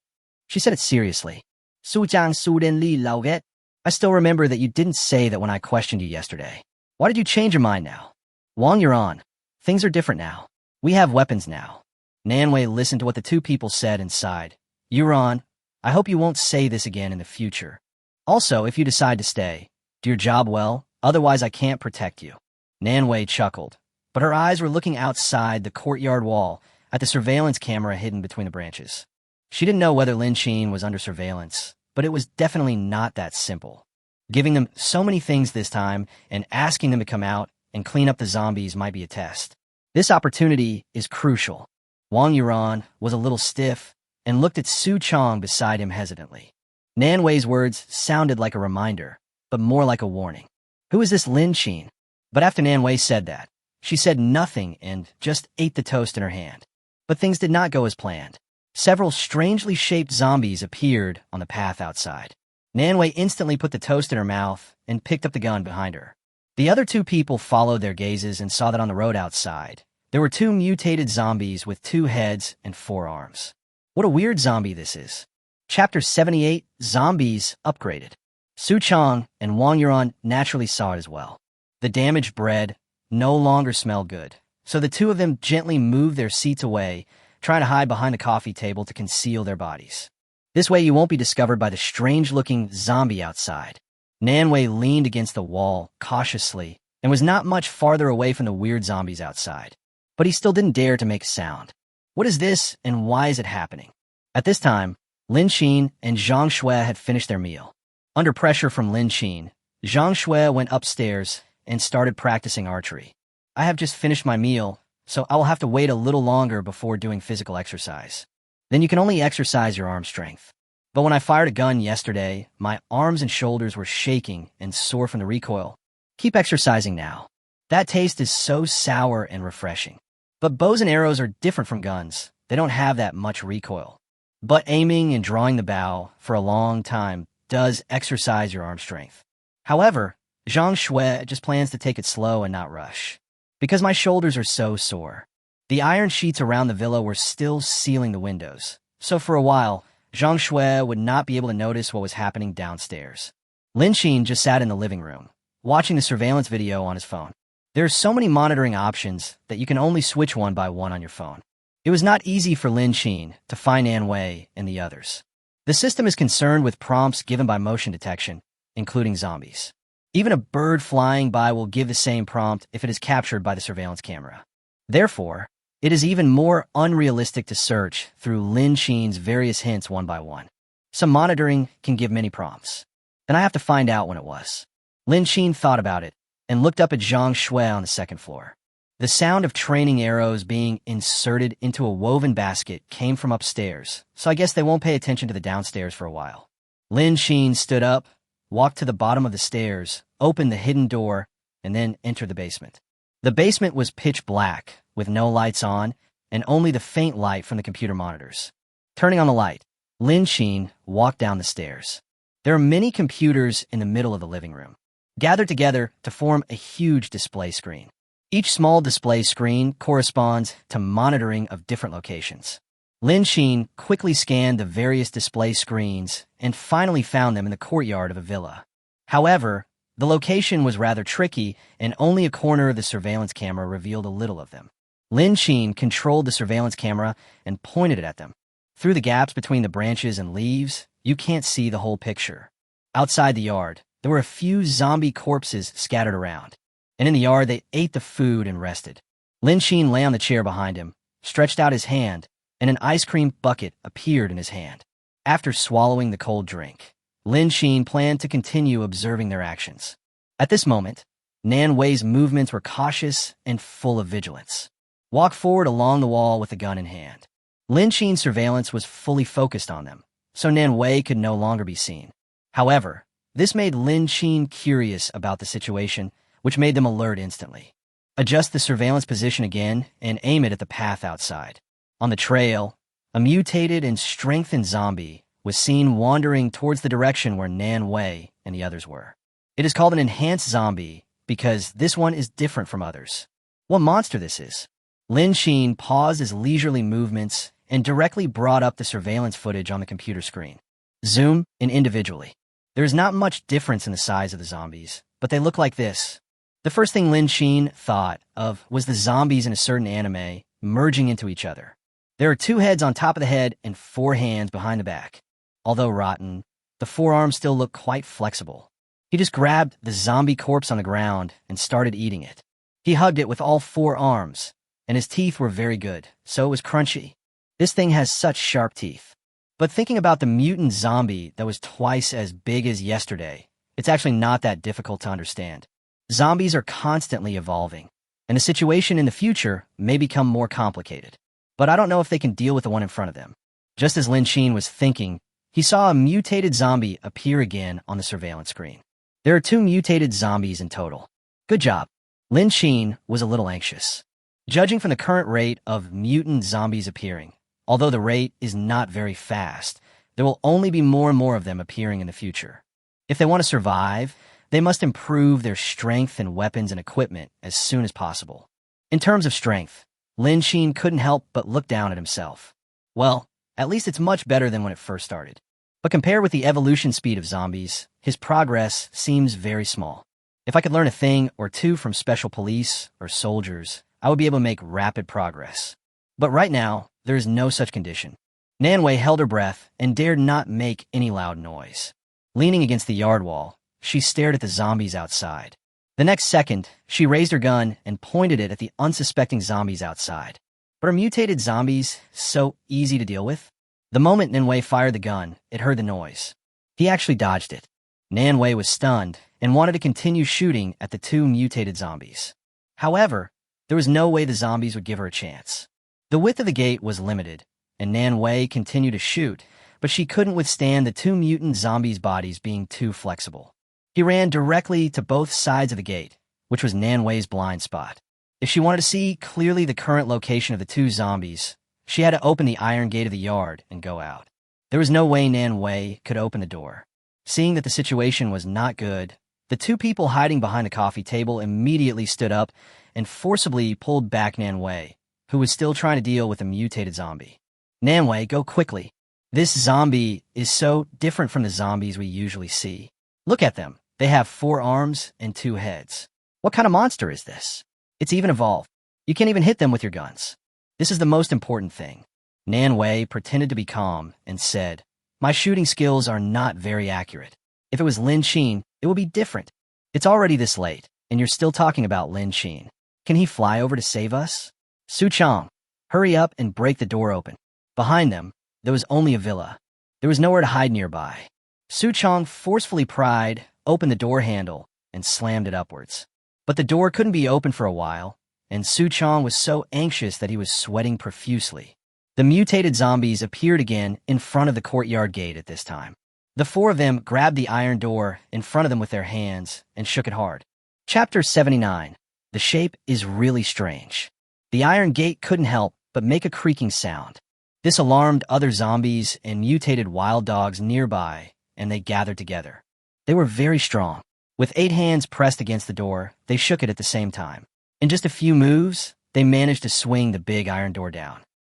She said it seriously. "I still remember that you didn't say that when I questioned you yesterday. Why did you change your mind now?" "Wang Yuran, things are different now. We have weapons now." Nan Wei listened to what the 2 people said and sighed. "Yuran, I hope you won't say this again in the future. Also, if you decide to stay, do your job well, otherwise I can't protect you." Nan Wei chuckled, but her eyes were looking outside the courtyard wall at the surveillance camera hidden between the branches. She didn't know whether Lin Xin was under surveillance, but it was definitely not that simple. Giving them so many things this time and asking them to come out and clean up the zombies might be a test. This opportunity is crucial. Wang Yuran was a little stiff and looked at Su Chong beside him hesitantly. Nan Wei's words sounded like a reminder, but more like a warning. Who is this Lin Xin? But after Nan Wei said that, she said nothing and just ate the toast in her hand. But things did not go as planned. Several strangely shaped zombies appeared on the path outside. Nan Wei instantly put the toast in her mouth and picked up the gun behind her. The other 2 people followed their gazes and saw that on the road outside, there were 2 mutated zombies with 2 heads and 4 arms. What a weird zombie this is. Chapter 78, Zombies Upgraded. Su Chong and Wang Yuran naturally saw it as well. The damaged bread no longer smelled good, so the 2 of them gently moved their seats away, trying to hide behind the coffee table to conceal their bodies. This way you won't be discovered by the strange-looking zombie outside. Nan Wei leaned against the wall cautiously and was not much farther away from the weird zombies outside. But he still didn't dare to make a sound. What is this and why is it happening? At this time, Lin Xin and Zhang Shui had finished their meal. Under pressure from Lin Xin, Zhang Shui went upstairs and started practicing archery. "I have just finished my meal, so I will have to wait a little longer before doing physical exercise. Then you can only exercise your arm strength. But when I fired a gun yesterday, my arms and shoulders were shaking and sore from the recoil. Keep exercising now. That taste is so sour and refreshing. But bows and arrows are different from guns. They don't have that much recoil. But aiming and drawing the bow for a long time does exercise your arm strength. However, Zhang Shui just plans to take it slow and not rush. Because my shoulders are so sore." The iron sheets around the villa were still sealing the windows, so for a while, Zhang Shui would not be able to notice what was happening downstairs. Lin Xin just sat in the living room, watching the surveillance video on his phone. There are so many monitoring options that you can only switch one by one on your phone. It was not easy for Lin Xin to find Nan Wei and the others. The system is concerned with prompts given by motion detection, including zombies. Even a bird flying by will give the same prompt if it is captured by the surveillance camera. Therefore, it is even more unrealistic to search through Lin Xin's various hints one by one. Some monitoring can give many prompts. Then I have to find out when it was. Lin Xin thought about it and looked up at Zhang Shui on the 2nd floor. The sound of training arrows being inserted into a woven basket came from upstairs, so I guess they won't pay attention to the downstairs for a while. Lin Xin stood up, walked to the bottom of the stairs, opened the hidden door, and then entered the basement. The basement was pitch black, with no lights on, and only the faint light from the computer monitors. Turning on the light, Lin Xin walked down the stairs. There are many computers in the middle of the living room, gathered together to form a huge display screen. Each small display screen corresponds to monitoring of different locations. Lin Xin quickly scanned the various display screens and finally found them in the courtyard of a villa. However, the location was rather tricky, and only a corner of the surveillance camera revealed a little of them. Lin Xin controlled the surveillance camera and pointed it at them. Through the gaps between the branches and leaves, you can't see the whole picture. Outside the yard, there were a few zombie corpses scattered around, and in the yard they ate the food and rested. Lin Xin lay on the chair behind him, stretched out his hand, and an ice cream bucket appeared in his hand. After swallowing the cold drink, Lin Xin planned to continue observing their actions. At this moment, Nan Wei's movements were cautious and full of vigilance. Walk forward along the wall with a gun in hand. Lin Xin's surveillance was fully focused on them, so Nan Wei could no longer be seen. However, this made Lin Xin curious about the situation, which made them alert instantly. Adjust the surveillance position again and aim it at the path outside. On the trail, a mutated and strengthened zombie was seen wandering towards the direction where Nan Wei and the others were. It is called an enhanced zombie because this one is different from others. What monster this is? Lin Xin paused his leisurely movements and directly brought up the surveillance footage on the computer screen. Zoom in individually. There is not much difference in the size of the zombies, but they look like this. The first thing Lin Xin thought of was the zombies in a certain anime merging into each other. There are 2 heads on top of the head and 4 hands behind the back. Although rotten, the forearms still look quite flexible. He just grabbed the zombie corpse on the ground and started eating it. He hugged it with all 4 arms, and his teeth were very good, so it was crunchy. This thing has such sharp teeth. But thinking about the mutant zombie that was twice as big as yesterday, it's actually not that difficult to understand. Zombies are constantly evolving, and the situation in the future may become more complicated. But I don't know if they can deal with the one in front of them. Just as Lin Xin was thinking, he saw a mutated zombie appear again on the surveillance screen. There are 2 mutated zombies in total. Good job. Lin Xin was a little anxious. Judging from the current rate of mutant zombies appearing, although the rate is not very fast, there will only be more and more of them appearing in the future. If they want to survive, they must improve their strength and weapons and equipment as soon as possible. In terms of strength, Lin Xin couldn't help but look down at himself. Well, at least it's much better than when it first started. But compared with the evolution speed of zombies, his progress seems very small. If I could learn a thing or 2 from special police or soldiers, I would be able to make rapid progress. But right now, there is no such condition. Nan Wei held her breath and dared not make any loud noise. Leaning against the yard wall, she stared at the zombies outside. The next second, she raised her gun and pointed it at the unsuspecting zombies outside. But are mutated zombies so easy to deal with? The moment Nan Wei fired the gun, it heard the noise. He actually dodged it. Nan Wei was stunned and wanted to continue shooting at the 2 mutated zombies. However, there was no way the zombies would give her a chance. The width of the gate was limited, and Nan Wei continued to shoot, but she couldn't withstand the 2 mutant zombies' bodies being too flexible. He ran directly to both sides of the gate, which was Nan Wei's blind spot. If she wanted to see clearly the current location of the 2 zombies, she had to open the iron gate of the yard and go out. There was no way Nan Wei could open the door. Seeing that the situation was not good, the 2 people hiding behind the coffee table immediately stood up and forcibly pulled back Nan Wei, who was still trying to deal with a mutated zombie. Nan Wei, go quickly. This zombie is so different from the zombies we usually see. Look at them. They have 4 arms and 2 heads. What kind of monster is this? It's even evolved. You can't even hit them with your guns. This is the most important thing. Nan Wei pretended to be calm and said, "My shooting skills are not very accurate. If it was Lin Xin, it would be different. It's already this late, and you're still talking about Lin Xin. Can he fly over to save us?" Su Chong, hurry up and break the door open. Behind them, there was only a villa. There was nowhere to hide nearby. Su Chong forcefully pried open the door handle and slammed it upwards. But the door couldn't be opened for a while, and Su Chong was so anxious that he was sweating profusely. The mutated zombies appeared again in front of the courtyard gate at this time. The four of them grabbed the iron door in front of them with their hands and shook it hard. Chapter 79. The shape is really strange. The iron gate couldn't help but make a creaking sound. This alarmed other zombies and mutated wild dogs nearby, and they gathered together. They were very strong. With 8 hands pressed against the door, they shook it at the same time. In just a few moves, they managed to swing the big iron door down.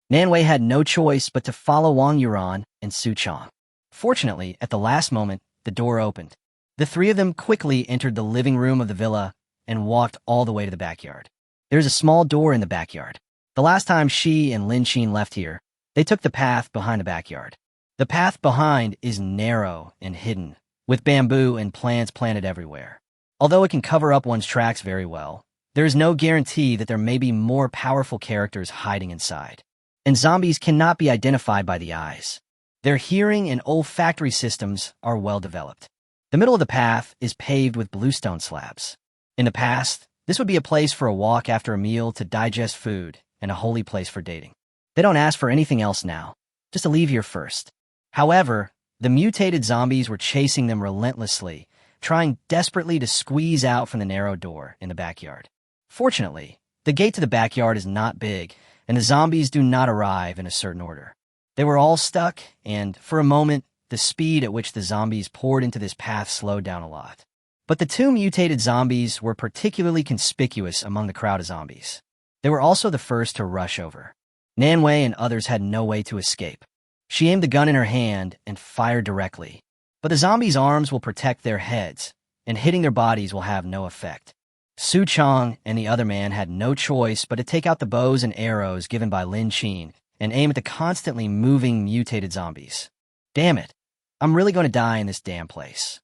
Nanwei had no choice but to follow Wang Yuran and Su Chong. Fortunately, at the last moment, the door opened. The three of them quickly entered the living room of the villa and walked all the way to the backyard. There's a small door in the backyard. The last time she and Lin Qin left here, they took the path behind the backyard. The path behind is narrow and hidden, with bamboo and plants planted everywhere. Although it can cover up one's tracks very well, there is no guarantee that there may be more powerful characters hiding inside. And zombies cannot be identified by the eyes. Their hearing and olfactory systems are well developed. The middle of the path is paved with bluestone slabs. In the past, this would be a place for a walk after a meal to digest food and a holy place for dating. They don't ask for anything else now, just to leave here first. However, the mutated zombies were chasing them relentlessly, trying desperately to squeeze out from the narrow door in the backyard. Fortunately, the gate to the backyard is not big, and the zombies do not arrive in a certain order. They were all stuck, and for a moment, the speed at which the zombies poured into this path slowed down a lot. But the 2 mutated zombies were particularly conspicuous among the crowd of zombies. They were also the first to rush over. Nanwei and others had no way to escape. She aimed the gun in her hand and fired directly. But the zombies' arms will protect their heads, and hitting their bodies will have no effect. Su Chong and the other man had no choice but to take out the bows and arrows given by Lin Qin and aim at the constantly moving mutated zombies. Damn it. I'm really going to die in this damn place.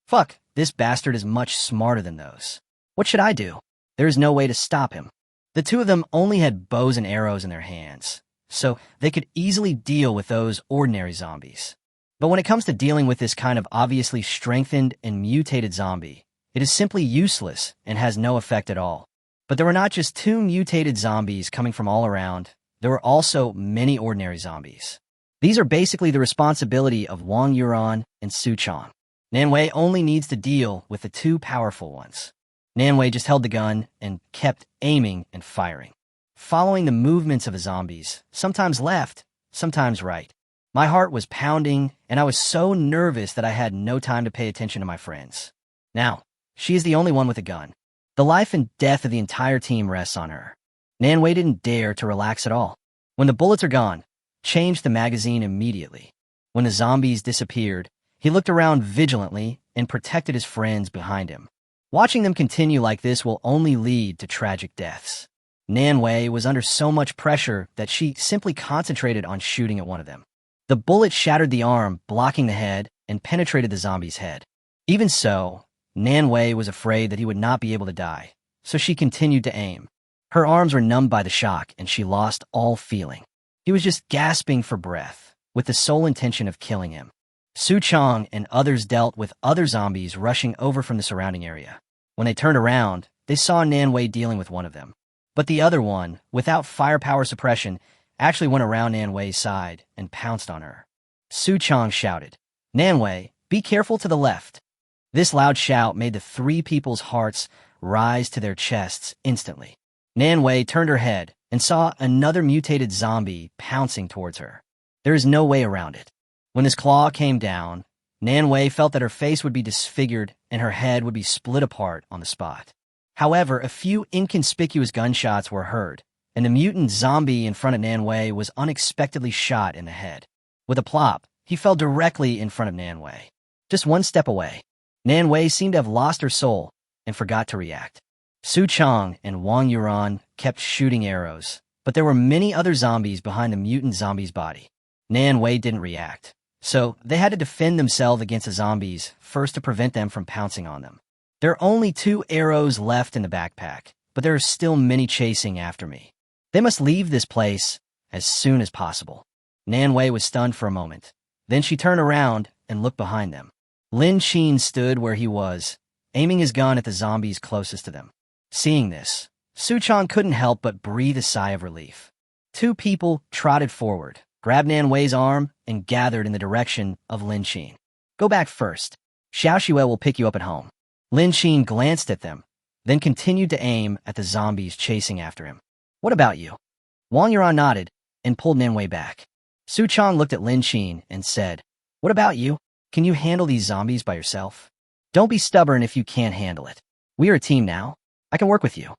Fuck, this bastard is much smarter than those. What should I do? There is no way to stop him. The 2 of them only had bows and arrows in their hands, so they could easily deal with those ordinary zombies. But when it comes to dealing with this kind of obviously strengthened and mutated zombie, it is simply useless and has no effect at all. But there were not just 2 mutated zombies coming from all around, there were also many ordinary zombies. These are basically the responsibility of Wang Yuran and Su Chong. Nanwei only needs to deal with the 2 powerful ones. Nanwei just held the gun and kept aiming and firing, following the movements of the zombies, sometimes left, sometimes right. My heart was pounding, and I was so nervous that I had no time to pay attention to my friends. Now, she is the only one with a gun. The life and death of the entire team rests on her. Nanwei didn't dare to relax at all. When the bullets are gone, change the magazine immediately. When the zombies disappeared, he looked around vigilantly and protected his friends behind him. Watching them continue like this will only lead to tragic deaths. Nanwei was under so much pressure that she simply concentrated on shooting at one of them. The bullet shattered the arm, blocking the head, and penetrated the zombie's head. Even so, Nanwei was afraid that he would not be able to die, so she continued to aim. Her arms were numbed by the shock, and she lost all feeling. He was just gasping for breath, with the sole intention of killing him. Su Chong and others dealt with other zombies rushing over from the surrounding area. When they turned around, they saw Nanwei dealing with one of them. But the other one, without firepower suppression, actually went around Nanwei's side and pounced on her. Su Chong shouted, "Nanwei, be careful to the left." This loud shout made the 3 people's hearts rise to their chests instantly. Nanwei turned her head and saw another mutated zombie pouncing towards her. There is no way around it. When this claw came down, Nanwei felt that her face would be disfigured and her head would be split apart on the spot. However, a few inconspicuous gunshots were heard, and the mutant zombie in front of Nanwei was unexpectedly shot in the head. With a plop, he fell directly in front of Nanwei, just 1 step away. Nanwei seemed to have lost her soul and forgot to react. Su Chong and Wang Yuran kept shooting arrows, but there were many other zombies behind the mutant zombie's body. Nanwei didn't react, so they had to defend themselves against the zombies first to prevent them from pouncing on them. There are only 2 arrows left in the backpack, but there are still many chasing after me. They must leave this place as soon as possible. Nanwei was stunned for a moment. Then she turned around and looked behind them. Lin Qin stood where he was, aiming his gun at the zombies closest to them. Seeing this, Su Chong couldn't help but breathe a sigh of relief. 2 people trotted forward, grabbed Nanwei's arm, and gathered in the direction of Lin Qin. Go back first. Xiao Xue will pick you up at home. Lin Xin glanced at them, then continued to aim at the zombies chasing after him. What about you? Wang Yuran nodded and pulled Nanwei back. Su Chong looked at Lin Xin and said, What about you? Can you handle these zombies by yourself? Don't be stubborn if you can't handle it. We are a team now. I can work with you.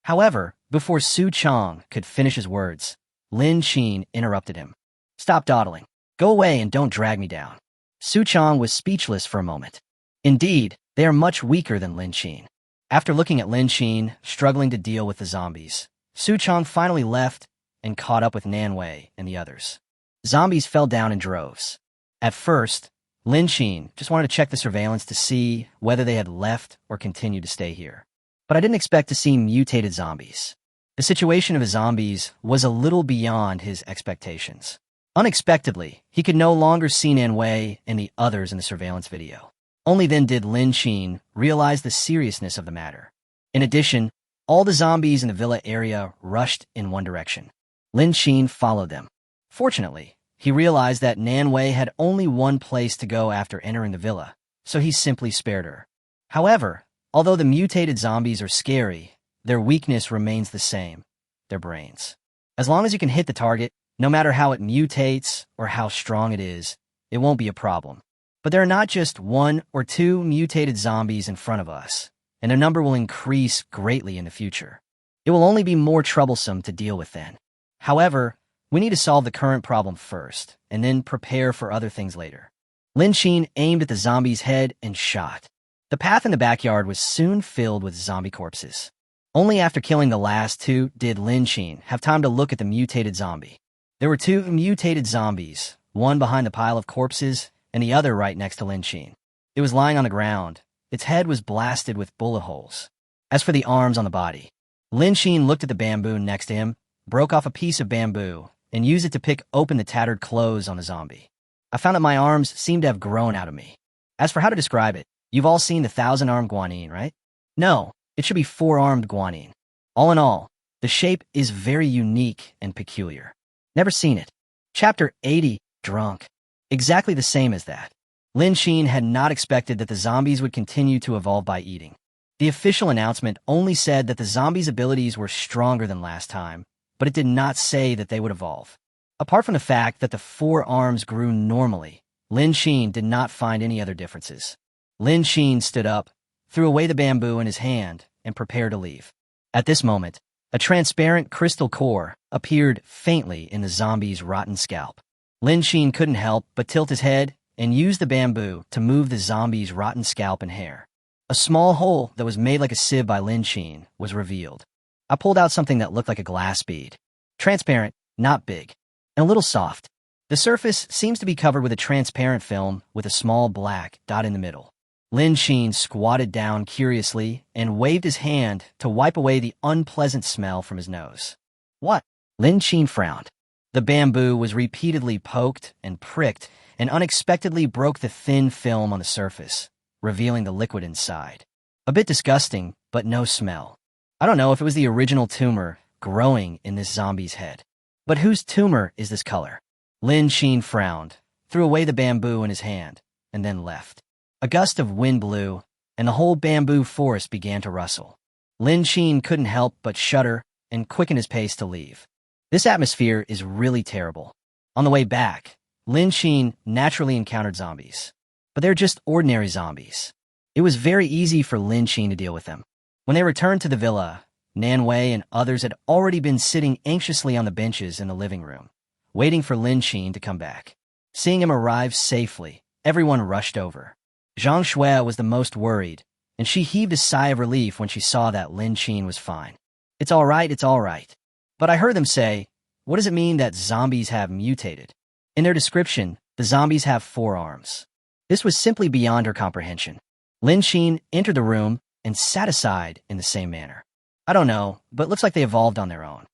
However, before Su Chong could finish his words, Lin Xin interrupted him. Stop dawdling. Go away and don't drag me down. Su Chong was speechless for a moment. Indeed, they are much weaker than Lin Xin. After looking at Lin Xin struggling to deal with the zombies, Su Chong finally left and caught up with Nanwei and the others. Zombies fell down in droves. At first, Lin Xin just wanted to check the surveillance to see whether they had left or continued to stay here. But I didn't expect to see mutated zombies. The situation of the zombies was a little beyond his expectations. Unexpectedly, he could no longer see Nanwei and the others in the surveillance video. Only then did Lin Xin realize the seriousness of the matter. In addition, all the zombies in the villa area rushed in one direction. Lin Xin followed them. Fortunately, he realized that Nanwei had only one place to go after entering the villa, so he simply spared her. However, although the mutated zombies are scary, their weakness remains the same: their brains. As long as you can hit the target, no matter how it mutates or how strong it is, it won't be a problem. But there are not just 1 or 2 mutated zombies in front of us, and their number will increase greatly in the future. It will only be more troublesome to deal with then. However, we need to solve the current problem first, and then prepare for other things later. Lin Xin aimed at the zombie's head and shot. The path in the backyard was soon filled with zombie corpses. Only after killing the last 2 did Lin Xin have time to look at the mutated zombie. There were 2 mutated zombies, one behind the pile of corpses and the other right next to Lin Xin. It was lying on the ground. Its head was blasted with bullet holes. As for the arms on the body, Lin Xin looked at the bamboo next to him, broke off a piece of bamboo, and used it to pick open the tattered clothes on the zombie. I found that my arms seemed to have grown out of me. As for how to describe it, you've all seen the 1,000-armed guanyin, right? No, it should be 4-armed guanyin. All in all, the shape is very unique and peculiar. Never seen it. Chapter 80, Drunk. Exactly the same as that. Lin Xin had not expected that the zombies would continue to evolve by eating. The official announcement only said that the zombies' abilities were stronger than last time, but it did not say that they would evolve. Apart from the fact that the 4 arms grew normally, Lin Xin did not find any other differences. Lin Xin stood up, threw away the bamboo in his hand, and prepared to leave. At this moment, a transparent crystal core appeared faintly in the zombie's rotten scalp. Lin Xin couldn't help but tilt his head and use the bamboo to move the zombie's rotten scalp and hair. A small hole that was made like a sieve by Lin Xin was revealed. I pulled out something that looked like a glass bead. Transparent, not big, and a little soft. The surface seems to be covered with a transparent film with a small black dot in the middle. Lin Xin squatted down curiously and waved his hand to wipe away the unpleasant smell from his nose. What? Lin Xin frowned. The bamboo was repeatedly poked and pricked and unexpectedly broke the thin film on the surface, revealing the liquid inside. A bit disgusting, but no smell. I don't know if it was the original tumor growing in this zombie's head. But whose tumor is this color? Lin Xin frowned, threw away the bamboo in his hand, and then left. A gust of wind blew, and the whole bamboo forest began to rustle. Lin Xin couldn't help but shudder and quicken his pace to leave. This atmosphere is really terrible. On the way back, Lin Xin naturally encountered zombies. But they're just ordinary zombies. It was very easy for Lin Xin to deal with them. When they returned to the villa, Nanwei and others had already been sitting anxiously on the benches in the living room, waiting for Lin Xin to come back. Seeing him arrive safely, everyone rushed over. Zhang Shui was the most worried, and she heaved a sigh of relief when she saw that Lin Xin was fine. It's all right, it's all right. But I heard them say, what does it mean that zombies have mutated? In their description, the zombies have 4 arms. This was simply beyond her comprehension. Lin Xin entered the room and sat aside in the same manner. I don't know, but it looks like they evolved on their own.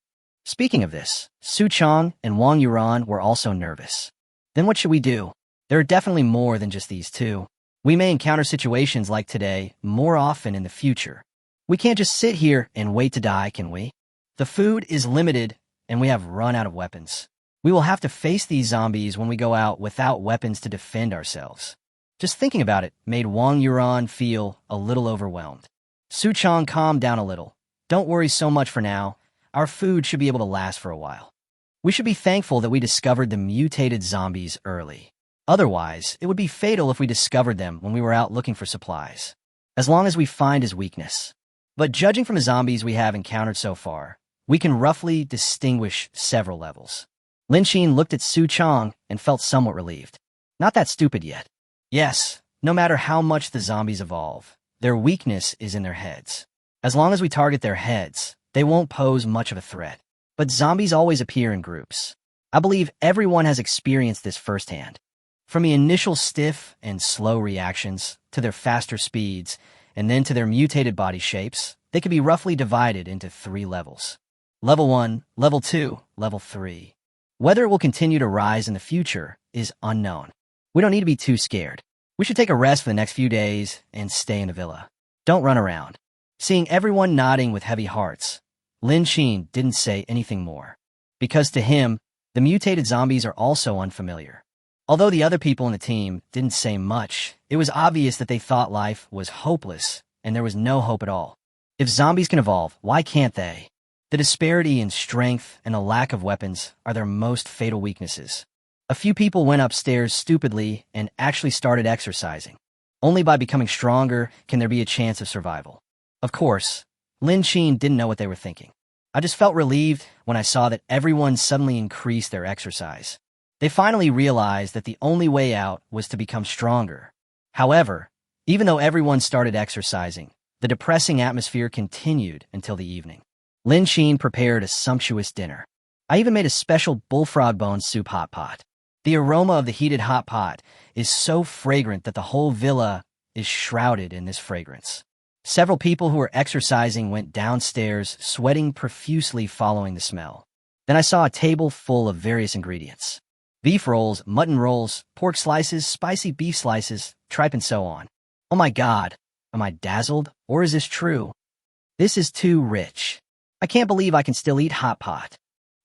Speaking of this, Su Chong and Wang Yuran were also nervous. Then what should we do? There are definitely more than just these 2. We may encounter situations like today more often in the future. We can't just sit here and wait to die, can we? The food is limited, and we have run out of weapons. We will have to face these zombies when we go out without weapons to defend ourselves. Just thinking about it made Wang Yuran feel a little overwhelmed. Su Chang calmed down a little. Don't worry so much for now. Our food should be able to last for a while. We should be thankful that we discovered the mutated zombies early. Otherwise, it would be fatal if we discovered them when we were out looking for supplies. As long as we find his weakness. But judging from the zombies we have encountered so far, we can roughly distinguish several levels. Lin Xin looked at Su Chang and felt somewhat relieved. Not that stupid yet. Yes, no matter how much the zombies evolve, their weakness is in their heads. As long as we target their heads, they won't pose much of a threat. But zombies always appear in groups. I believe everyone has experienced this firsthand. From the initial stiff and slow reactions, to their faster speeds, and then to their mutated body shapes, they can be roughly divided into 3 levels. Level 1, Level 2, Level 3. Whether it will continue to rise in the future is unknown. We don't need to be too scared. We should take a rest for the next few days and stay in the villa. Don't run around. Seeing everyone nodding with heavy hearts, Lin Xin didn't say anything more. Because to him, the mutated zombies are also unfamiliar. Although the other people in the team didn't say much, it was obvious that they thought life was hopeless and there was no hope at all. If zombies can evolve, why can't they? The disparity in strength and a lack of weapons are their most fatal weaknesses. A few people went upstairs stupidly and actually started exercising. Only by becoming stronger can there be a chance of survival. Of course, Lin Xin didn't know what they were thinking. I just felt relieved when I saw that everyone suddenly increased their exercise. They finally realized that the only way out was to become stronger. However, even though everyone started exercising, the depressing atmosphere continued until the evening. Lin Xin prepared a sumptuous dinner. I even made a special bullfrog bone soup hot pot. The aroma of the heated hot pot is so fragrant that the whole villa is shrouded in this fragrance. Several people who were exercising went downstairs, sweating profusely following the smell. Then I saw a table full of various ingredients. Beef rolls, mutton rolls, pork slices, spicy beef slices, tripe and so on. Oh my God, am I dazzled, or is this true? This is too rich. I can't believe I can still eat hot pot.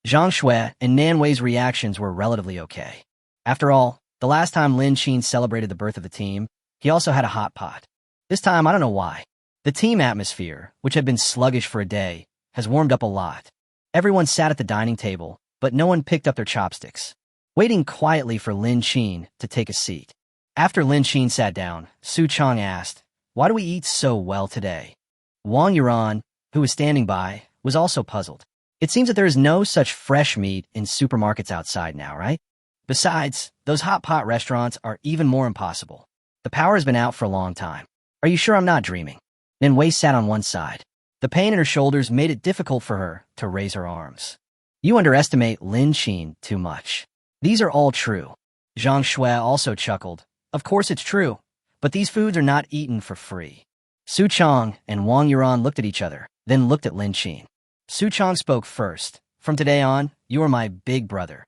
Zhang Shui and Nan Wei's reactions were relatively okay. After all, the last time Lin Xin celebrated the birth of the team, he also had a hot pot. This time, I don't know why. The team atmosphere, which had been sluggish for a day, has warmed up a lot. Everyone sat at the dining table, but no one picked up their chopsticks, waiting quietly for Lin Xin to take a seat. After Lin Xin sat down, Su Chang asked, "Why do we eat so well today?" Wang Yuran, who was standing by, was also puzzled. It seems that there is no such fresh meat in supermarkets outside now, right? Besides, those hot pot restaurants are even more impossible. The power has been out for a long time. Are you sure I'm not dreaming? Nan Wei sat on one side. The pain in her shoulders made it difficult for her to raise her arms. You underestimate Lin Xin too much. These are all true. Zhang Shui also chuckled. Of course it's true, but these foods are not eaten for free. Su Chang and Wang Yuran looked at each other, then looked at Lin Xin. Su Chang spoke first. From today on, you are my big brother.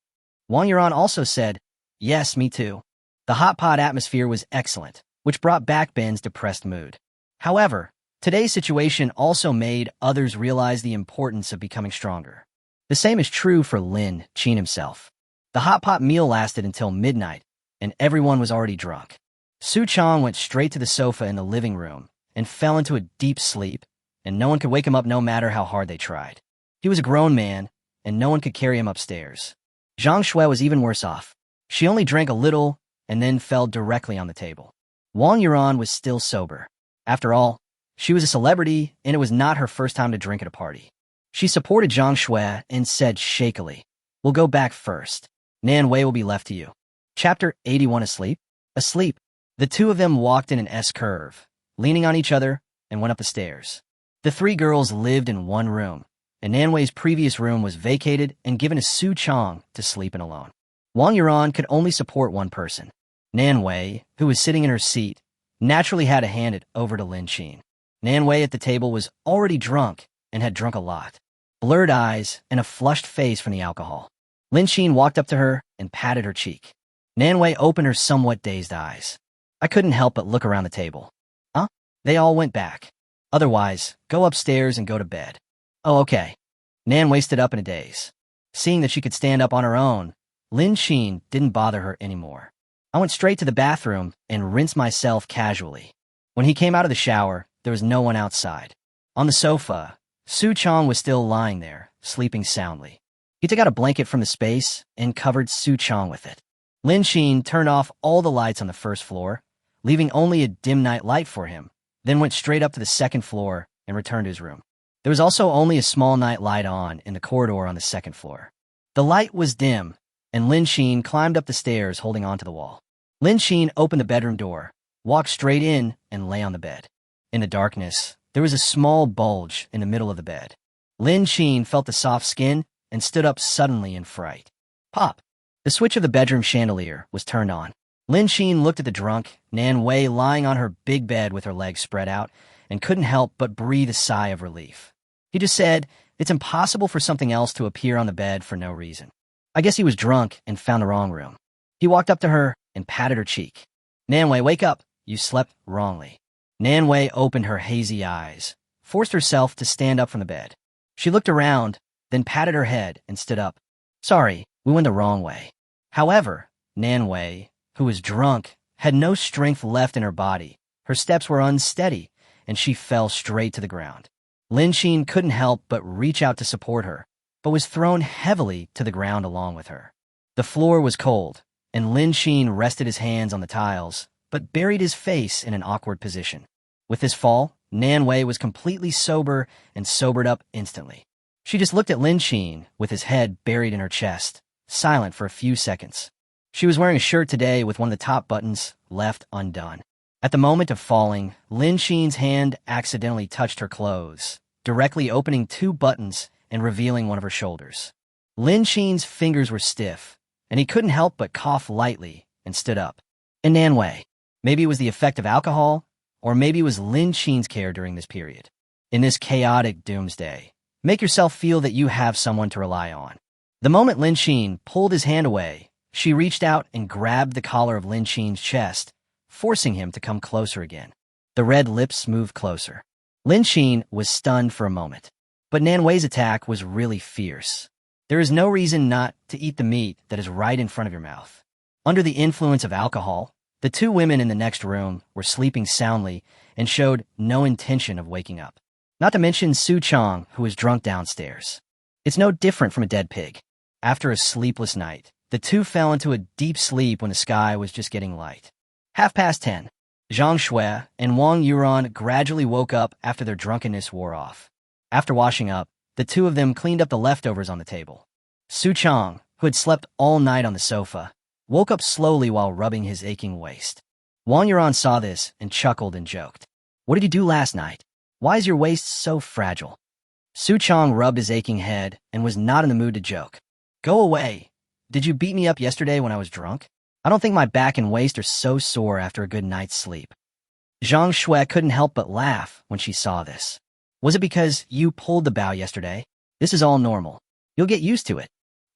Wang Yuran also said, yes, me too. The hot pot atmosphere was excellent, which brought back Ben's depressed mood. However, today's situation also made others realize the importance of becoming stronger. The same is true for Lin Xin himself. The hot pot meal lasted until midnight, and everyone was already drunk. Su Chang went straight to the sofa in the living room and fell into a deep sleep, and no one could wake him up no matter how hard they tried. He was a grown man, and no one could carry him upstairs. Zhang Shui was even worse off. She only drank a little and then fell directly on the table. Wang Yuran was still sober. After all, she was a celebrity, and it was not her first time to drink at a party. She supported Zhang Shui and said shakily, "We'll go back first. Nan Wei will be left to you." Chapter 81. Asleep? Asleep. The two of them walked in an S-curve, leaning on each other, and went up the stairs. The three girls lived in one room, and Nan Wei's previous room was vacated and given to Su Chang to sleep in alone. Wang Yuran could only support one person. Nan Wei, who was sitting in her seat, naturally had to hand it over to Lin Xin. Nan Wei at the table was already drunk and had drunk a lot. Blurred eyes and a flushed face from the alcohol. Lin Xin walked up to her and patted her cheek. Nan Wei opened her somewhat dazed eyes. I couldn't help but look around the table. Huh? They all went back. Otherwise, go upstairs and go to bed. Oh, okay. Nan Wei stood up in a daze. Seeing that she could stand up on her own, Lin Xin didn't bother her anymore. I went straight to the bathroom and rinsed myself casually. When he came out of the shower, there was no one outside. On the sofa, Su Chong was still lying there, sleeping soundly. He took out a blanket from the space and covered Su Chong with it. Lin Xin turned off all the lights on the first floor, leaving only a dim night light for him, then went straight up to the second floor and returned to his room. There was also only a small night light on in the corridor on the second floor. The light was dim, and Lin Xin climbed up the stairs holding onto the wall. Lin Xin opened the bedroom door, walked straight in, and lay on the bed. In the darkness, there was a small bulge in the middle of the bed. Lin Xin felt the soft skin and stood up suddenly in fright. Pop! The switch of the bedroom chandelier was turned on. Lin Xin looked at the drunk Nan Wei lying on her big bed with her legs spread out and couldn't help but breathe a sigh of relief. He just said, "It's impossible for something else to appear on the bed for no reason." I guess he was drunk and found the wrong room. He walked up to her and patted her cheek. "Nan Wei, wake up. You slept wrongly." Nan Wei opened her hazy eyes, forced herself to stand up from the bed. She looked around, then patted her head and stood up. "Sorry, we went the wrong way." However, Nan Wei, who was drunk, had no strength left in her body. Her steps were unsteady, and she fell straight to the ground. Lin Xin couldn't help but reach out to support her, but was thrown heavily to the ground along with her. The floor was cold, and Lin Xin rested his hands on the tiles, but buried his face in an awkward position. With this fall, Nan Wei was completely sober and sobered up instantly. She just looked at Lin Xin with his head buried in her chest, silent for a few seconds. She was wearing a shirt today with one of the top buttons left undone. At the moment of falling, Lin Xin's hand accidentally touched her clothes, directly opening 2 buttons and revealing one of her shoulders. Lin Xin's fingers were stiff, and he couldn't help but cough lightly and stood up. And Nan Wei, maybe it was the effect of alcohol, or maybe it was Lin Xin's care during this period. In this chaotic doomsday, make yourself feel that you have someone to rely on. The moment Lin Xin pulled his hand away, she reached out and grabbed the collar of Lin Xin's chest, forcing him to come closer again. The red lips moved closer. Lin Xin was stunned for a moment, but Nan Wei's attack was really fierce. There is no reason not to eat the meat that is right in front of your mouth. Under the influence of alcohol, the 2 women in the next room were sleeping soundly and showed no intention of waking up. Not to mention Su Chong, who was drunk downstairs. It's no different from a dead pig. After a sleepless night, the 2 fell into a deep sleep when the sky was just getting light. 10:30. Zhang Shui and Wang Yuran gradually woke up after their drunkenness wore off. After washing up, the 2 of them cleaned up the leftovers on the table. Su Chong, who had slept all night on the sofa, woke up slowly while rubbing his aching waist. Wang Yuran saw this and chuckled and joked. "What did you do last night? Why is your waist so fragile?" Su Chong rubbed his aching head and was not in the mood to joke. "Go away. Did you beat me up yesterday when I was drunk? I don't think my back and waist are so sore after a good night's sleep." Zhang Shui couldn't help but laugh when she saw this. "Was it because you pulled the bow yesterday? This is all normal. You'll get used to it.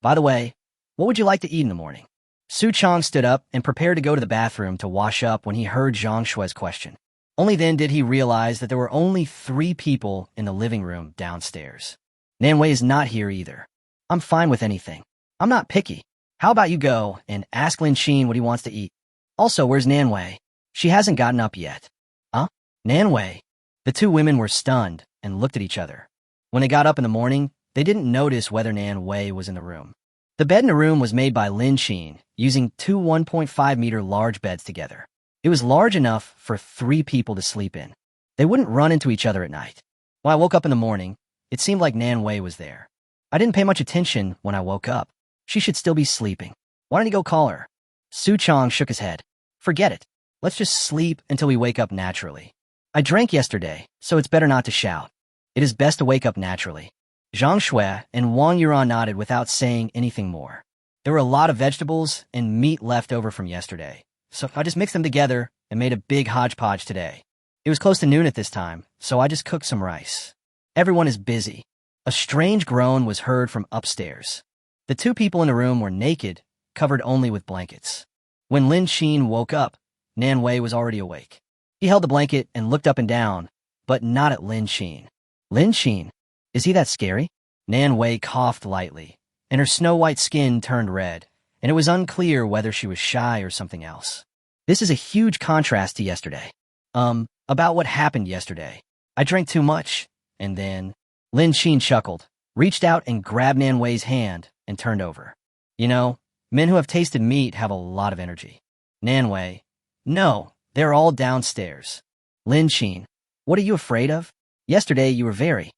By the way, what would you like to eat in the morning?" Su Chong stood up and prepared to go to the bathroom to wash up when he heard Zhang Shui's question. Only then did he realize that there were only 3 people in the living room downstairs. Nan Wei is not here either. "I'm fine with anything. I'm not picky. How about you go and ask Lin Xin what he wants to eat? Also, where's Nan Wei? She hasn't gotten up yet." "Huh? Nan Wei?" The 2 women were stunned and looked at each other. When they got up in the morning, they didn't notice whether Nan Wei was in the room. The bed in the room was made by Lin Xin, using 2 1.5-meter large beds together. It was large enough for 3 people to sleep in. They wouldn't run into each other at night. When I woke up in the morning, it seemed like Nan Wei was there. I didn't pay much attention when I woke up. She should still be sleeping. Why don't you go call her?" Su Chong shook his head. "Forget it. Let's just sleep until we wake up naturally. I drank yesterday, so it's better not to shout. It is best to wake up naturally." Zhang Shui and Wang Yuran nodded without saying anything more. There were a lot of vegetables and meat left over from yesterday, so I just mixed them together and made a big hodgepodge today. It was close to noon at this time, so I just cooked some rice. Everyone is busy. A strange groan was heard from upstairs. The 2 people in the room were naked, covered only with blankets. When Lin Xin woke up, Nan Wei was already awake. He held the blanket and looked up and down, but not at Lin Xin. "Lin Xin, is he that scary?" Nan Wei coughed lightly, and her snow-white skin turned red, and it was unclear whether she was shy or something else. This is a huge contrast to yesterday. About what happened yesterday. I drank too much, and then... Lin Sheen chuckled, reached out and grabbed Nan Wei's hand, and turned over. You know, men who have tasted meat have a lot of energy. Nan Wei, no, they're all downstairs. Lin Sheen, what are you afraid of? Yesterday you were very...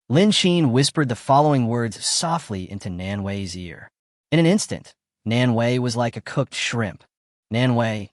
Lin Sheen whispered the following words softly into Nan Wei's ear. In an instant, Nan Wei was like a cooked shrimp. Nan Wei,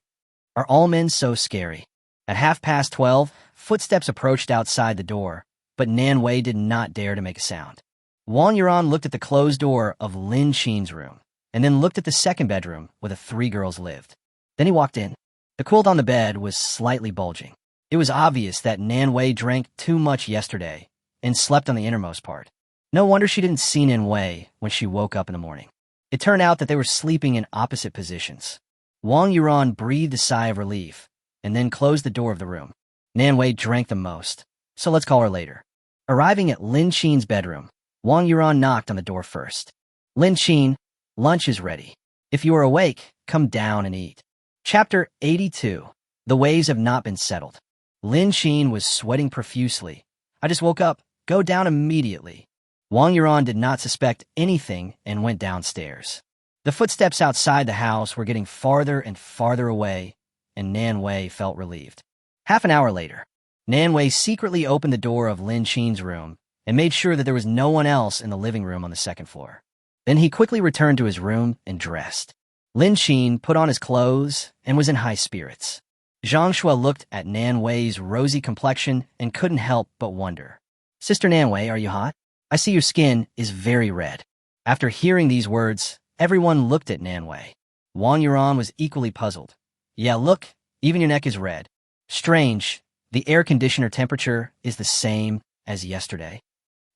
are all men so scary? At 12:30, footsteps approached outside the door, but Nan Wei did not dare to make a sound. Wang Yuan looked at the closed door of Lin Sheen's room, and then looked at the second bedroom where the 3 girls lived. Then he walked in. The quilt on the bed was slightly bulging. It was obvious that Nan Wei drank too much yesterday and slept on the innermost part. No wonder she didn't see Nan Wei when she woke up in the morning. It turned out that they were sleeping in opposite positions. Wang Yuan breathed a sigh of relief, and then closed the door of the room. Nan Wei drank the most, so let's call her later. Arriving at Lin Sheen's bedroom, Wang Yuan knocked on the door first. Lin Sheen, lunch is ready. If you are awake, come down and eat. Chapter 82. The waves have not been settled. Lin Sheen was sweating profusely. I just woke up. Go down immediately. Wang Yuan did not suspect anything and went downstairs. The footsteps outside the house were getting farther and farther away, and Nan Wei felt relieved. Half an hour later, Nan Wei secretly opened the door of Lin Sheen's room and made sure that there was no one else in the living room on the second floor. Then he quickly returned to his room and dressed. Lin Sheen put on his clothes and was in high spirits. Zhang Shuo looked at Nan Wei's rosy complexion and couldn't help but wonder. Sister Nan Wei, are you hot? I see your skin is very red. After hearing these words, everyone looked at Nan Wei. Wang Yuan was equally puzzled. Yeah, look, even your neck is red. Strange, the air conditioner temperature is the same as yesterday.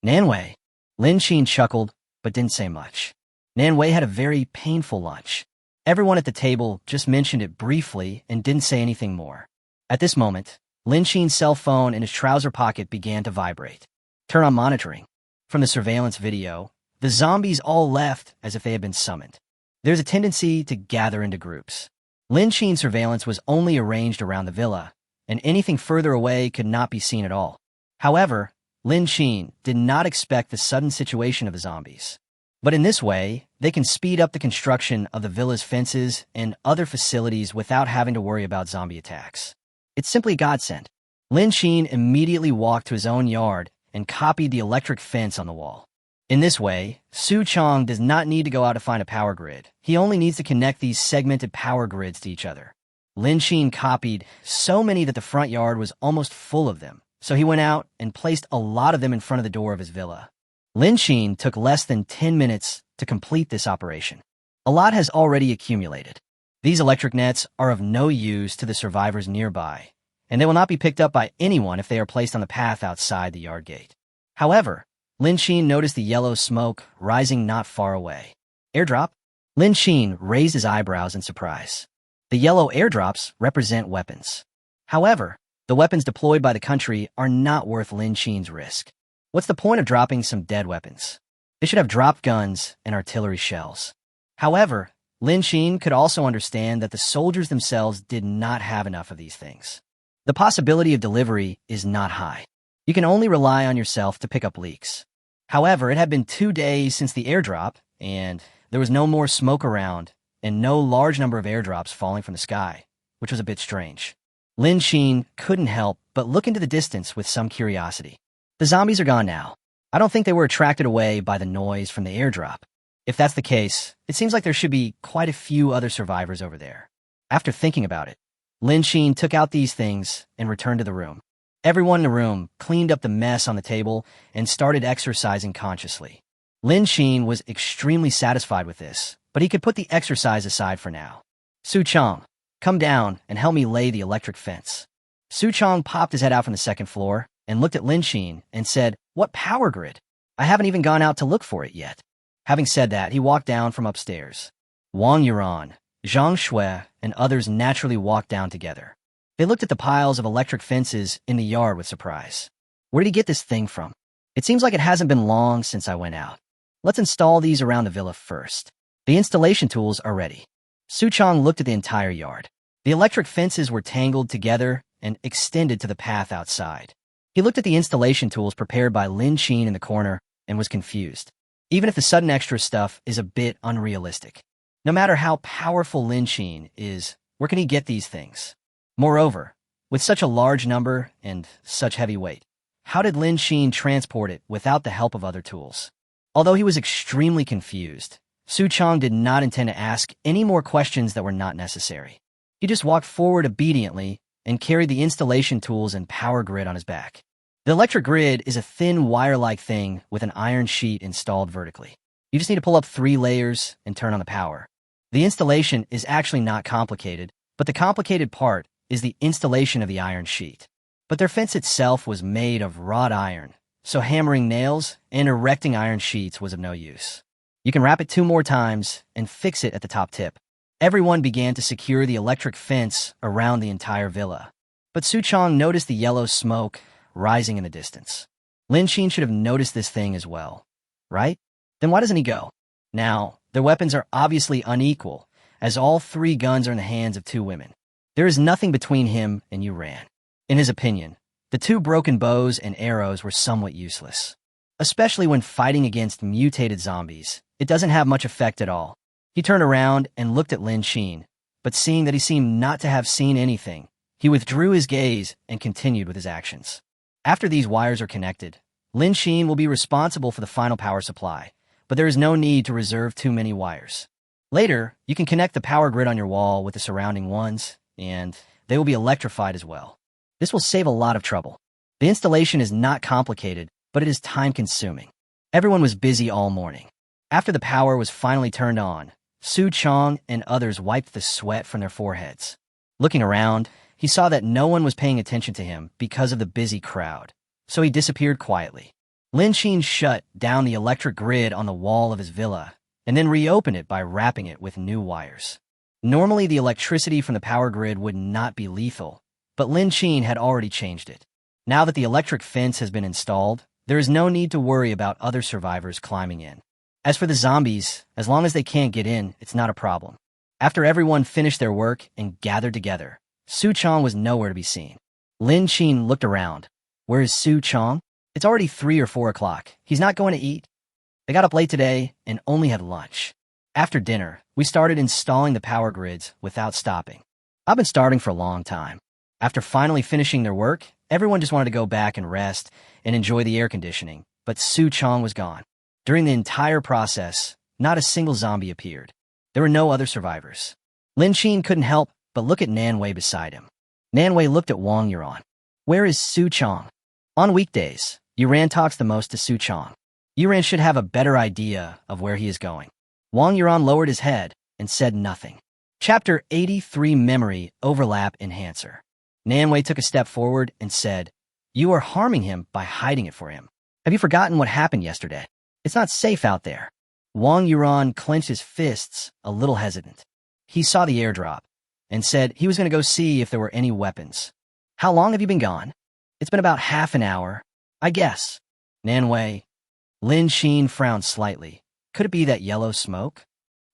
Nan Wei. Lin Sheen chuckled, but didn't say much. Nan Wei had a very painful lunch. Everyone at the table just mentioned it briefly and didn't say anything more. At this moment, Lin Sheen's cell phone in his trouser pocket began to vibrate. Turn on monitoring. From the surveillance video, the zombies all left as if they had been summoned. There's a tendency to gather into groups. Lin Sheen's surveillance was only arranged around the villa, and anything further away could not be seen at all. However, Lin Sheen did not expect the sudden situation of the zombies. But in this way, they can speed up the construction of the villa's fences and other facilities without having to worry about zombie attacks. It's simply a godsend. Lin Sheen immediately walked to his own yard and copied the electric fence on the wall. In this way, Su Chong does not need to go out to find a power grid. He only needs to connect these segmented power grids to each other. Lin Sheen copied so many that the front yard was almost full of them, so he went out and placed a lot of them in front of the door of his villa. Lin Sheen took less than 10 minutes to complete this operation. A lot has already accumulated. These electric nets are of no use to the survivors nearby, and they will not be picked up by anyone if they are placed on the path outside the yard gate. However, Lin Sheen noticed the yellow smoke rising not far away. Airdrop? Lin Sheen raised his eyebrows in surprise. The yellow airdrops represent weapons. However, the weapons deployed by the country are not worth Lin Sheen's risk. What's the point of dropping some dead weapons? They should have dropped guns and artillery shells. However, Lin Sheen could also understand that the soldiers themselves did not have enough of these things. The possibility of delivery is not high. You can only rely on yourself to pick up leaks. However, it had been 2 days since the airdrop, and there was no more smoke around, and no large number of airdrops falling from the sky, which was a bit strange. Lin Sheen couldn't help but look into the distance with some curiosity. The zombies are gone now. I don't think they were attracted away by the noise from the airdrop. If that's the case, it seems like there should be quite a few other survivors over there. After thinking about it, Lin Sheen took out these things and returned to the room. Everyone in the room cleaned up the mess on the table and started exercising consciously. Lin Sheen was extremely satisfied with this, but he could put the exercise aside for now. Su Chong, come down and help me lay the electric fence. Su Chong popped his head out from the second floor and looked at Lin Sheen and said, "What power grid? I haven't even gone out to look for it yet." Having said that, he walked down from upstairs. Wang Yuan, Zhang Shui, and others naturally walked down together. They looked at the piles of electric fences in the yard with surprise. Where did he get this thing from? It seems like it hasn't been long since I went out. Let's install these around the villa first. The installation tools are ready. Su Chong looked at the entire yard. The electric fences were tangled together and extended to the path outside. He looked at the installation tools prepared by Lin Qin in the corner and was confused. Even if the sudden extra stuff is a bit unrealistic. No matter how powerful Lin Qin is, where can he get these things? Moreover, with such a large number and such heavy weight, how did Lin Qin transport it without the help of other tools? Although he was extremely confused, Su Chong did not intend to ask any more questions that were not necessary. He just walked forward obediently and carried the installation tools and power grid on his back. The electric grid is a thin wire-like thing with an iron sheet installed vertically. You just need to pull up 3 layers and turn on the power. The installation is actually not complicated, but the complicated part is the installation of the iron sheet. But their fence itself was made of wrought iron, so hammering nails and erecting iron sheets was of no use. You can wrap it 2 more times and fix it at the top tip. Everyone began to secure the electric fence around the entire villa. But Su Chong noticed the yellow smoke rising in the distance. Lin Qin should have noticed this thing as well, right? Then why doesn't he go? Now, their weapons are obviously unequal, as all 3 guns are in the hands of 2 women. There is nothing between him and Yuran. In his opinion, the 2 broken bows and arrows were somewhat useless. Especially when fighting against mutated zombies, it doesn't have much effect at all. He turned around and looked at Lin Qin, but seeing that he seemed not to have seen anything, he withdrew his gaze and continued with his actions. After these wires are connected, Lin Qin will be responsible for the final power supply, but there is no need to reserve too many wires. Later, you can connect the power grid on your wall with the surrounding ones, and they will be electrified as well. This will save a lot of trouble. The installation is not complicated, but it is time-consuming. Everyone was busy all morning. After the power was finally turned on, Su Chong and others wiped the sweat from their foreheads. Looking around, he saw that no one was paying attention to him because of the busy crowd, so he disappeared quietly. Lin Qin shut down the electric grid on the wall of his villa, and then reopened it by wrapping it with new wires. Normally, the electricity from the power grid would not be lethal, but Lin Qin had already changed it. Now that the electric fence has been installed, there is no need to worry about other survivors climbing in. As for the zombies, as long as they can't get in, it's not a problem. After everyone finished their work and gathered together, Su Chong was nowhere to be seen. Lin Qin looked around. Where is Su Chong? It's already 3 or 4 o'clock. He's not going to eat. They got up late today and only had lunch. After dinner, we started installing the power grids without stopping. I've been starving for a long time. After finally finishing their work, everyone just wanted to go back and rest and enjoy the air conditioning, but Su Chong was gone. During the entire process, not a single zombie appeared. There were no other survivors. Lin Qin couldn't help but look at Nanwei beside him. Nanwei looked at Wang Yuran. Where is Su Chong? On weekdays, Yuran talks the most to Su Chong. Yuran should have a better idea of where he is going. Wang Yuran lowered his head and said nothing. Chapter 83 Memory Overlap Enhancer. Nanwei took a step forward and said, "You are harming him by hiding it for him. Have you forgotten what happened yesterday? It's not safe out there." Wang Yuran clenched his fists, a little hesitant. He saw the airdrop and said he was going to go see if there were any weapons. "How long have you been gone?" "It's been about half an hour, I guess." Nanwei. Lin Qin frowned slightly. Could it be that yellow smoke?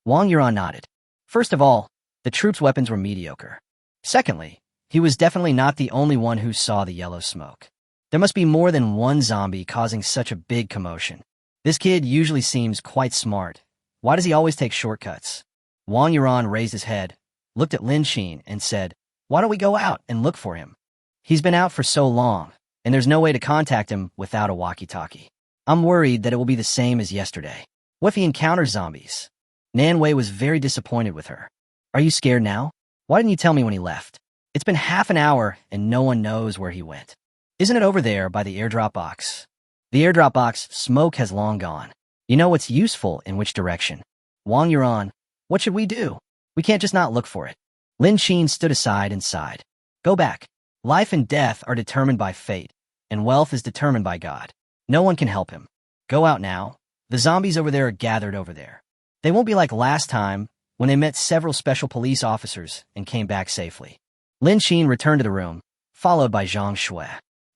Wang Yuran nodded. First of all, the troops' weapons were mediocre. Secondly, he was definitely not the only one who saw the yellow smoke. There must be more than one zombie causing such a big commotion. This kid usually seems quite smart. Why does he always take shortcuts? Wang Yuran raised his head, looked at Lin Qin, and said, "Why don't we go out and look for him? He's been out for so long, and there's no way to contact him without a walkie-talkie. I'm worried that it will be the same as yesterday. What if he encounters zombies?" Nanwei was very disappointed with her. "Are you scared now? Why didn't you tell me when he left? It's been half an hour and no one knows where he went. Isn't it over there by the airdrop box?" "The airdrop box smoke has long gone. You know what's useful in which direction." Wang Yuran, what should we do? We can't just not look for it. Lin Qin stood aside and sighed. Go back. Life and death are determined by fate, and wealth is determined by God. No one can help him. Go out now. The zombies over there are gathered over there. They won't be like last time when they met several special police officers and came back safely. Lin Qin returned to the room, followed by Zhang Shui.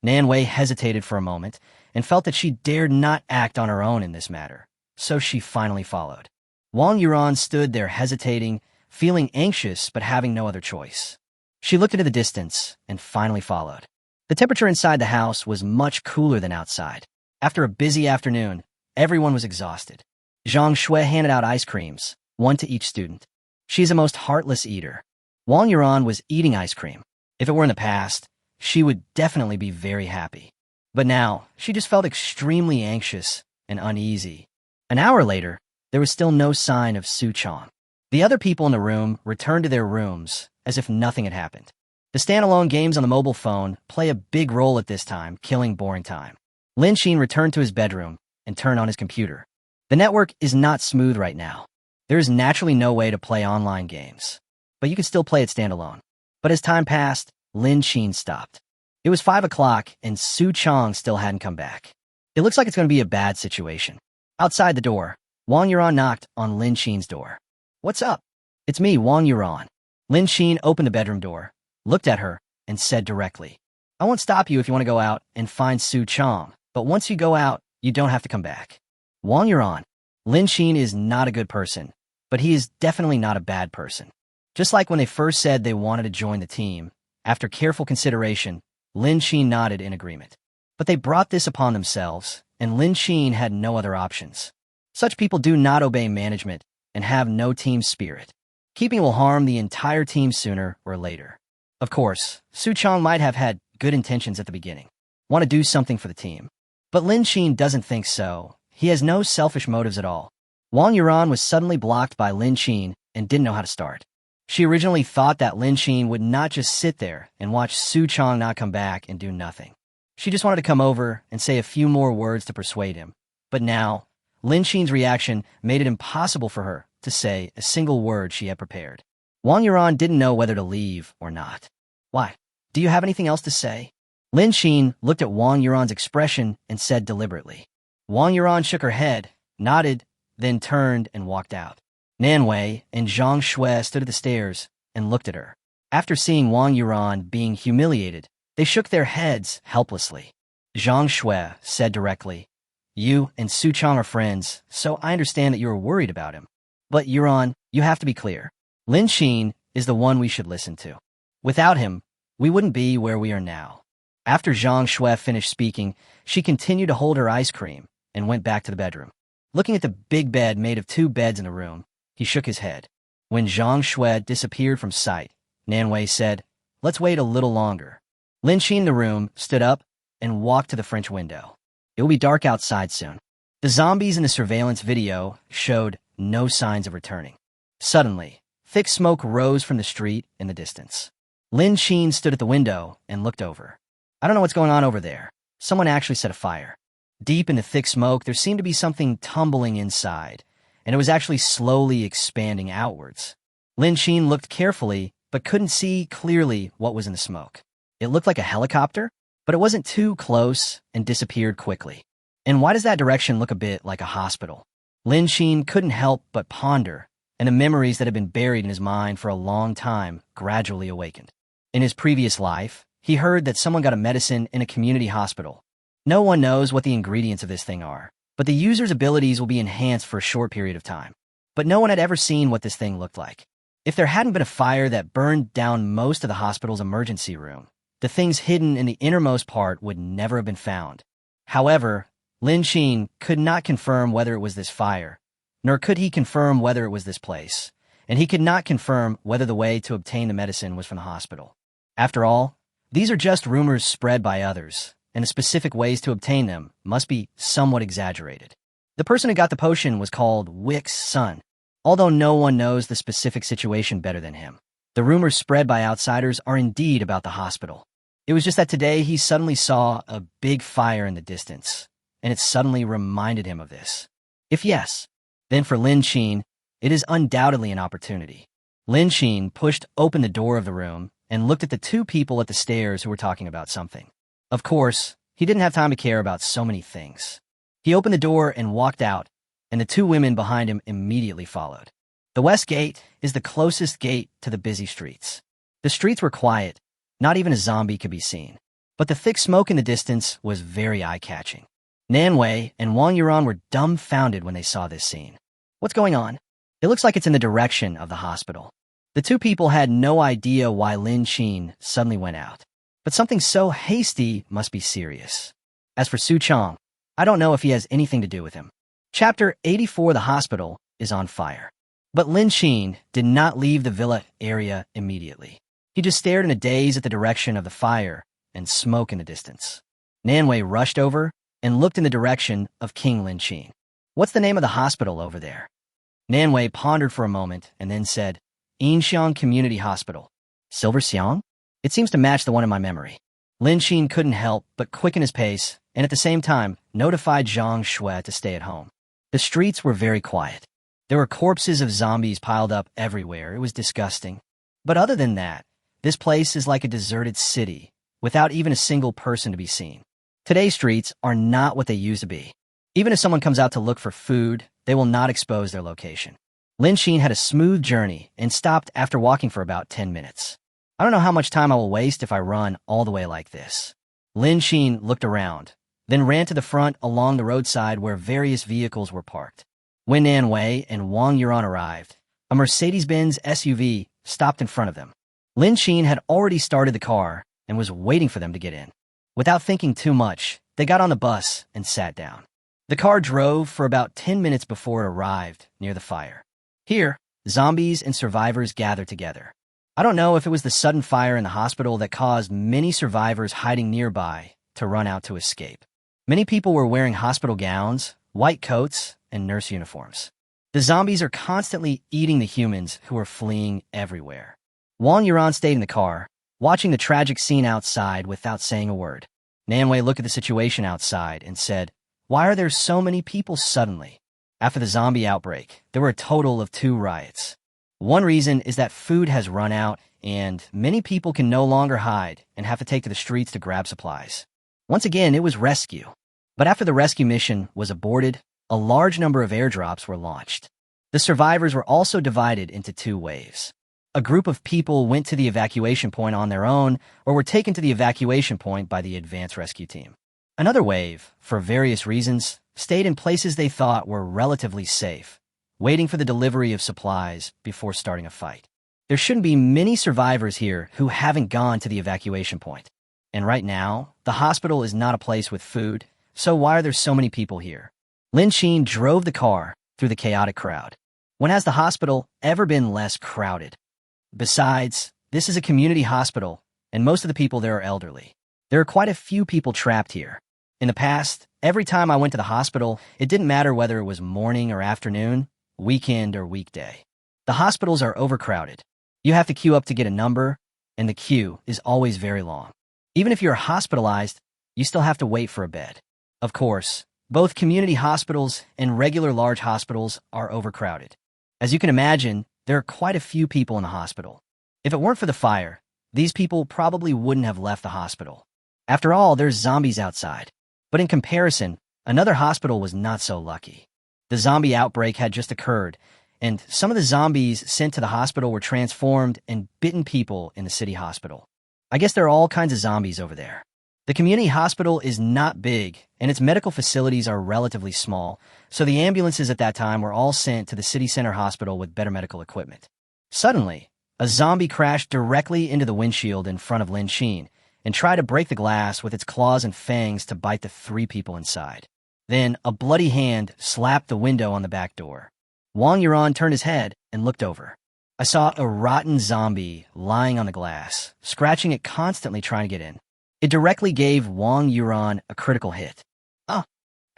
Nanwei hesitated for a moment and felt that she dared not act on her own in this matter, so she finally followed. Wang Yuran stood there hesitating, feeling anxious but having no other choice. She looked into the distance and finally followed. The temperature inside the house was much cooler than outside. After a busy afternoon, everyone was exhausted. Zhang Shui handed out ice creams, one to each student. She's a most heartless eater. Wang Yuran was eating ice cream. If it were in the past, she would definitely be very happy. But now, she just felt extremely anxious and uneasy. An hour later, there was still no sign of Su Chong. The other people in the room returned to their rooms as if nothing had happened. The standalone games on the mobile phone play a big role at this time, killing boring time. Lin Xin returned to his bedroom and turned on his computer. The network is not smooth right now. There is naturally no way to play online games, but you can still play it standalone. But as time passed, Lin Xin stopped. It was 5 o'clock and Su Chong still hadn't come back. It looks like it's going to be a bad situation. Outside the door, Wang Yuran knocked on Lin Xin's door. "What's up?" "It's me, Wang Yuran." Lin Xin opened the bedroom door, looked at her, and said directly, "I won't stop you if you want to go out and find Su Chong, but once you go out, you don't have to come back." Wang Yuran, Lin Xin is not a good person, but he is definitely not a bad person. Just like when they first said they wanted to join the team, after careful consideration, Lin Xin nodded in agreement. But they brought this upon themselves, and Lin Xin had no other options. Such people do not obey management and have no team spirit. Keeping will harm the entire team sooner or later. Of course, Su Chong might have had good intentions at the beginning, want to do something for the team. But Lin Xin doesn't think so. He has no selfish motives at all. Wang Yuran was suddenly blocked by Lin Xin and didn't know how to start. She originally thought that Lin Xin would not just sit there and watch Su Chong not come back and do nothing. She just wanted to come over and say a few more words to persuade him. But now, Lin Xin's reaction made it impossible for her to say a single word she had prepared. Wang Yuran didn't know whether to leave or not. "Why? Do you have anything else to say?" Lin Xin looked at Wang Yuran's expression and said deliberately. Wang Yuran shook her head, nodded, then turned and walked out. Nanwei and Zhang Shui stood at the stairs and looked at her. After seeing Wang Yuran being humiliated, they shook their heads helplessly. Zhang Shui said directly, "You and Su Chong are friends, so I understand that you are worried about him. But Yuran, you have to be clear. Lin Xin is the one we should listen to. Without him, we wouldn't be where we are now." After Zhang Shui finished speaking, she continued to hold her ice cream and went back to the bedroom. Looking at the big bed made of 2 beds in the room, he shook his head. When Zhang Shui disappeared from sight, Nanwei said, "Let's wait a little longer." Lin Xin in the room stood up and walked to the French window. It will be dark outside soon. The zombies in the surveillance video showed no signs of returning. Suddenly, thick smoke rose from the street in the distance. Lin Xin stood at the window and looked over. "I don't know what's going on over there. Someone actually set a fire." Deep in the thick smoke, there seemed to be something tumbling inside, and it was actually slowly expanding outwards. Lin Xin looked carefully, but couldn't see clearly what was in the smoke. It looked like a helicopter, but it wasn't too close and disappeared quickly. And why does that direction look a bit like a hospital? Lin Xin couldn't help but ponder, and the memories that had been buried in his mind for a long time gradually awakened. In his previous life, he heard that someone got a medicine in a community hospital. No one knows what the ingredients of this thing are, but the user's abilities will be enhanced for a short period of time. But no one had ever seen what this thing looked like. If there hadn't been a fire that burned down most of the hospital's emergency room, the things hidden in the innermost part would never have been found. However, Lin Xin could not confirm whether it was this fire, nor could he confirm whether it was this place, and he could not confirm whether the way to obtain the medicine was from the hospital. After all, these are just rumors spread by others, and the specific ways to obtain them must be somewhat exaggerated. The person who got the potion was called Wick's son, although no one knows the specific situation better than him. The rumors spread by outsiders are indeed about the hospital. It was just that today he suddenly saw a big fire in the distance, and it suddenly reminded him of this. If yes, then for Lin Xin, it is undoubtedly an opportunity. Lin Xin pushed open the door of the room and looked at the 2 people at the stairs who were talking about something. Of course, he didn't have time to care about so many things. He opened the door and walked out, and the 2 women behind him immediately followed. The West Gate is the closest gate to the busy streets. The streets were quiet, not even a zombie could be seen. But the thick smoke in the distance was very eye-catching. Nanwei and Wang Yuran were dumbfounded when they saw this scene. "What's going on?" It looks like it's in the direction of the hospital. The two people had no idea why Lin Qin suddenly went out. But something so hasty must be serious. As for Su Chong, I don't know if he has anything to do with him. Chapter 84, the hospital is on fire. But Lin Qin did not leave the villa area immediately. He just stared in a daze at the direction of the fire and smoke in the distance. Nanwei rushed over and looked in the direction of King Lin Qin. What's the name of the hospital over there? Nanwei pondered for a moment and then said, Yinxiang Community Hospital. Silver Xiang? It seems to match the one in my memory. Lin Qin couldn't help but quicken his pace and at the same time notified Zhang Shui to stay at home. The streets were very quiet. There were corpses of zombies piled up everywhere. It was disgusting. But other than that, this place is like a deserted city, without even a single person to be seen. Today's streets are not what they used to be. Even if someone comes out to look for food, they will not expose their location. Lin Qin had a smooth journey and stopped after walking for about 10 minutes. I don't know how much time I will waste if I run all the way like this. Lin Qin looked around, then ran to the front along the roadside where various vehicles were parked. When Nanwei and Wang Yuran arrived, a Mercedes-Benz SUV stopped in front of them. Lin Qin had already started the car and was waiting for them to get in. Without thinking too much, they got on the bus and sat down. The car drove for about 10 minutes before it arrived near the fire. Here, zombies and survivors gathered together. I don't know if it was the sudden fire in the hospital that caused many survivors hiding nearby to run out to escape. Many people were wearing hospital gowns, white coats, and nurse uniforms. The zombies are constantly eating the humans who are fleeing everywhere. Wang Yuran stayed in the car, watching the tragic scene outside without saying a word. Nanwei looked at the situation outside and said, Why are there so many people suddenly? After the zombie outbreak, there were a total of 2 riots. One reason is that food has run out and many people can no longer hide and have to take to the streets to grab supplies. Once again, it was rescue. But after the rescue mission was aborted, a large number of airdrops were launched. The survivors were also divided into 2 waves. A group of people went to the evacuation point on their own or were taken to the evacuation point by the advanced rescue team. Another wave, for various reasons, stayed in places they thought were relatively safe, waiting for the delivery of supplies before starting a fight. There shouldn't be many survivors here who haven't gone to the evacuation point. And right now, the hospital is not a place with food, so why are there so many people here? Lin Qin drove the car through the chaotic crowd. When has the hospital ever been less crowded? Besides, this is a community hospital, and most of the people there are elderly. There are quite a few people trapped here. In the past, every time I went to the hospital, it didn't matter whether it was morning or afternoon, weekend or weekday. The hospitals are overcrowded. You have to queue up to get a number, and the queue is always very long. Even if you're hospitalized, you still have to wait for a bed. Of course, both community hospitals and regular large hospitals are overcrowded. As you can imagine, there are quite a few people in the hospital. If it weren't for the fire, these people probably wouldn't have left the hospital. After all, there's zombies outside. But in comparison, another hospital was not so lucky. The zombie outbreak had just occurred, and some of the zombies sent to the hospital were transformed and bitten people in the city hospital. I guess there are all kinds of zombies over there. The community hospital is not big, and its medical facilities are relatively small, so the ambulances at that time were all sent to the city center hospital with better medical equipment. Suddenly, a zombie crashed directly into the windshield in front of Lin Qin and tried to break the glass with its claws and fangs to bite the 3 people inside. Then, a bloody hand slapped the window on the back door. Wang Yuran turned his head and looked over. I saw a rotten zombie lying on the glass, scratching it constantly trying to get in. It directly gave Wang Yuran a critical hit.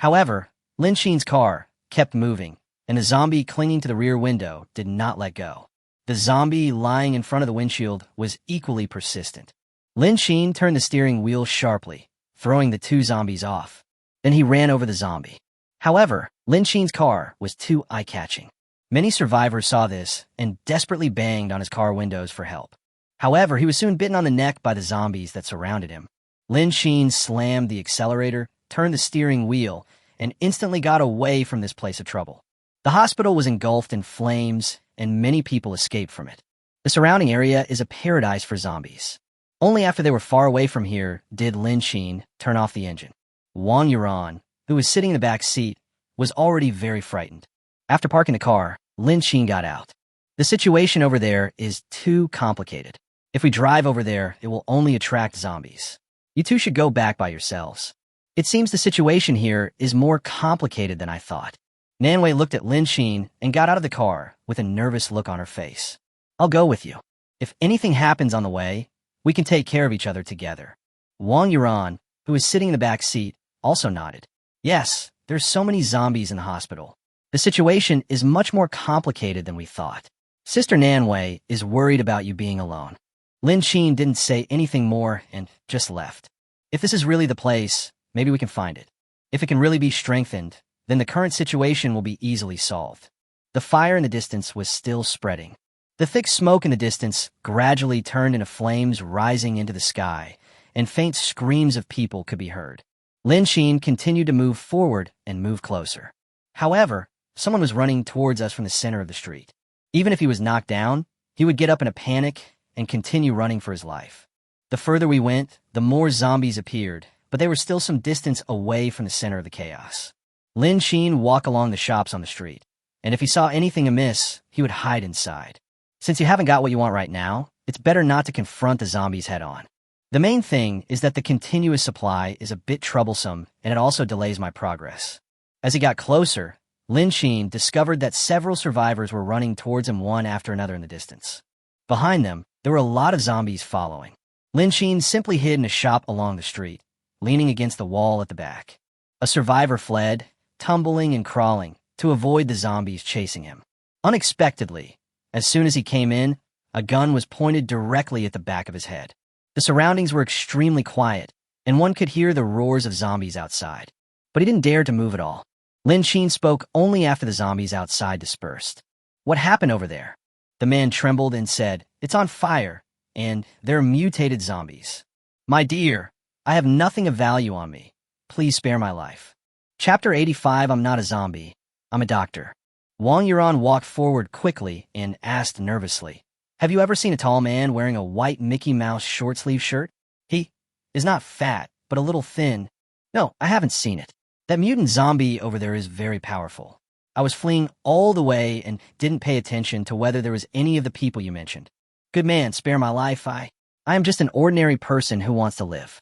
However, Lin Qin's car kept moving, and the zombie clinging to the rear window did not let go. The zombie lying in front of the windshield was equally persistent. Lin Qin turned the steering wheel sharply, throwing the 2 zombies off. Then he ran over the zombie. However, Lin Qin's car was too eye-catching. Many survivors saw this and desperately banged on his car windows for help. However, he was soon bitten on the neck by the zombies that surrounded him. Lin Qin slammed the accelerator, turned the steering wheel, and instantly got away from this place of trouble. The hospital was engulfed in flames, and many people escaped from it. The surrounding area is a paradise for zombies. Only after they were far away from here did Lin Qin turn off the engine. Wang Yuran, who was sitting in the back seat, was already very frightened. After parking the car, Lin Xin got out. The situation over there is too complicated. If we drive over there, it will only attract zombies. You two should go back by yourselves. It seems the situation here is more complicated than I thought. Nanwei looked at Lin Xin and got out of the car with a nervous look on her face. I'll go with you. If anything happens on the way, we can take care of each other together. Wang Yuran, who was sitting in the back seat, also nodded. Yes, there's so many zombies in the hospital. The situation is much more complicated than we thought. Sister Nanwei is worried about you being alone. Lin Xin didn't say anything more and just left. If this is really the place, maybe we can find it. If it can really be strengthened, then the current situation will be easily solved. The fire in the distance was still spreading. The thick smoke in the distance gradually turned into flames rising into the sky, and faint screams of people could be heard. Lin Xin continued to move forward and move closer. However, someone was running towards us from the center of the street. Even if he was knocked down, he would get up in a panic and continue running for his life. The further we went, the more zombies appeared, but they were still some distance away from the center of the chaos. Lin Xin walked along the shops on the street, and if he saw anything amiss, he would hide inside. Since you haven't got what you want right now, it's better not to confront the zombies head-on. The main thing is that the continuous supply is a bit troublesome, and it also delays my progress. As he got closer, Lin Xin discovered that several survivors were running towards him one after another in the distance. Behind them, there were a lot of zombies following. Lin Xin simply hid in a shop along the street, leaning against the wall at the back. A survivor fled, tumbling and crawling, to avoid the zombies chasing him. Unexpectedly, as soon as he came in, a gun was pointed directly at the back of his head. The surroundings were extremely quiet, and one could hear the roars of zombies outside. But he didn't dare to move at all. Lin Xin spoke only after the zombies outside dispersed. What happened over there? The man trembled and said, It's on fire, and they're mutated zombies. My dear, I have nothing of value on me. Please spare my life. Chapter 85. I'm not a zombie. I'm a doctor. Wang Yuran walked forward quickly and asked nervously, Have you ever seen a tall man wearing a white Mickey Mouse short-sleeve shirt? He is not fat, but a little thin. No, I haven't seen it. That mutant zombie over there is very powerful. I was fleeing all the way and didn't pay attention to whether there was any of the people you mentioned. Good man, spare my life. I am just an ordinary person who wants to live.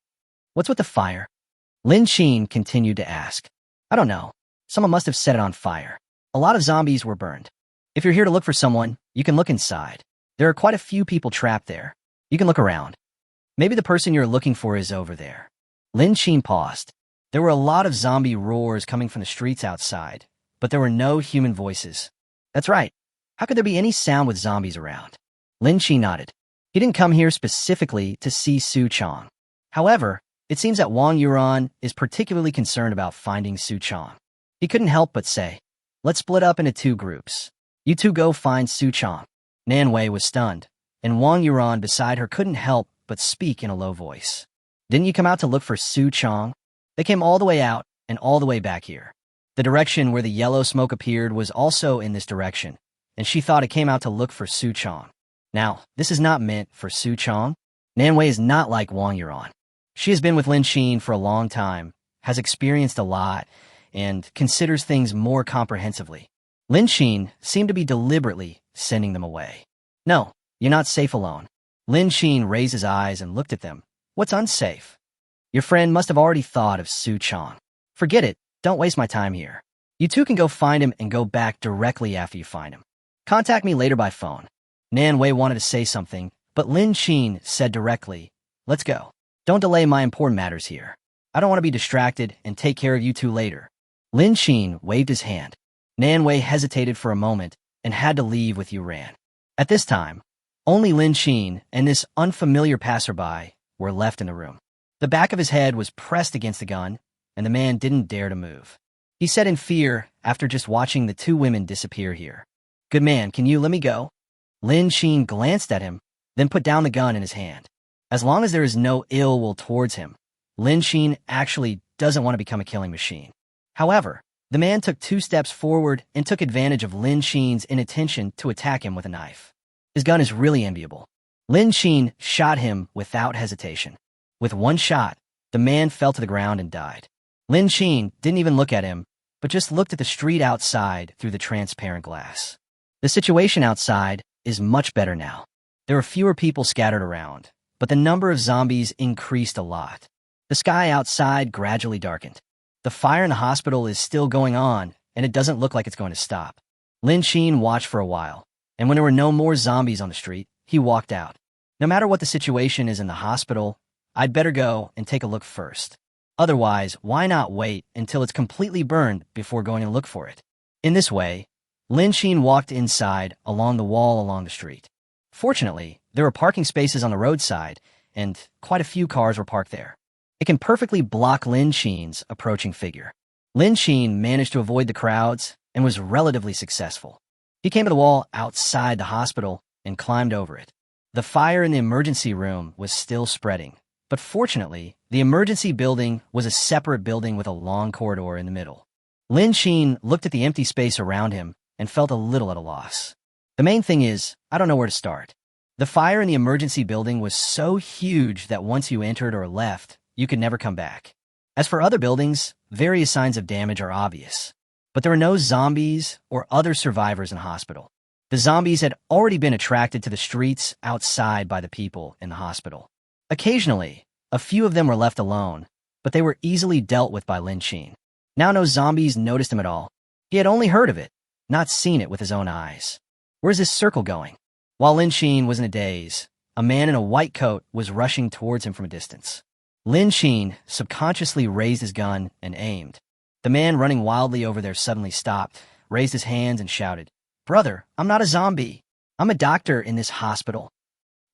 What's with the fire? Lin Xin continued to ask. I don't know. Someone must have set it on fire. A lot of zombies were burned. If you're here to look for someone, you can look inside. There are quite a few people trapped there. You can look around. Maybe the person you're looking for is over there. Lin Xin paused. There were a lot of zombie roars coming from the streets outside, but there were no human voices. That's right. How could there be any sound with zombies around? Lin Xin nodded. He didn't come here specifically to see Su Chong. However, it seems that Wang Yuran is particularly concerned about finding Su Chong. He couldn't help but say, Let's split up into two groups. You two go find Su Chong. Nanwei was stunned, and Wang Yuran beside her couldn't help but speak in a low voice. Didn't you come out to look for Su Chong? They came all the way out and all the way back here. The direction where the yellow smoke appeared was also in this direction, and she thought it came out to look for Su Chong. Now, this is not meant for Su Chong. Nanwei is not like Wang Yuran. She has been with Lin Xin for a long time, has experienced a lot, and considers things more comprehensively. Lin Xin seemed to be deliberately sending them away. No, you're not safe alone. Lin Xin raised his eyes and looked at them. What's unsafe? Your friend must have already thought of Su Chong. Forget it. Don't waste my time here. You two can go find him and go back directly after you find him. Contact me later by phone. Nanwei wanted to say something, but Lin Xin said directly, Let's go. Don't delay my important matters here. I don't want to be distracted and take care of you two later. Lin Xin waved his hand. Nanwei hesitated for a moment and had to leave with Yuran. At this time, only Lin Xin and this unfamiliar passerby were left in the room. The back of his head was pressed against the gun, and the man didn't dare to move. He said in fear after just watching the two women disappear here. Good man, can you let me go? Lin Xin glanced at him, then put down the gun in his hand. As long as there is no ill will towards him, Lin Xin actually doesn't want to become a killing machine. However, the man took 2 steps forward and took advantage of Lin Xin's inattention to attack him with a knife. His gun is really enviable. Lin Xin shot him without hesitation. With one shot, the man fell to the ground and died. Lin Xin didn't even look at him, but just looked at the street outside through the transparent glass. The situation outside is much better now. There are fewer people scattered around, but the number of zombies increased a lot. The sky outside gradually darkened. The fire in the hospital is still going on, and it doesn't look like it's going to stop. Lin Sheen watched for a while, and when there were no more zombies on the street, he walked out. No matter what the situation is in the hospital, I'd better go and take a look first. Otherwise, why not wait until it's completely burned before going and look for it? In this way, Lin Sheen walked inside along the wall along the street. Fortunately, there were parking spaces on the roadside, and quite a few cars were parked there. It can perfectly block Lin Sheen's approaching figure. Lin Sheen managed to avoid the crowds and was relatively successful. He came to the wall outside the hospital and climbed over it. The fire in the emergency room was still spreading, but fortunately, the emergency building was a separate building with a long corridor in the middle. Lin Sheen looked at the empty space around him and felt a little at a loss. The main thing is, I don't know where to start. The fire in the emergency building was so huge that once you entered or left, you could never come back. As for other buildings, various signs of damage are obvious. But there were no zombies or other survivors in the hospital. The zombies had already been attracted to the streets outside by the people in the hospital. Occasionally, a few of them were left alone, but they were easily dealt with by Lin Sheen. Now no zombies noticed him at all. He had only heard of it, not seen it with his own eyes. Where's this circle going? While Lin Sheen was in a daze, a man in a white coat was rushing towards him from a distance. Lin Sheen subconsciously raised his gun and aimed. The man running wildly over there suddenly stopped, raised his hands and shouted, "Brother, I'm not a zombie. I'm a doctor in this hospital."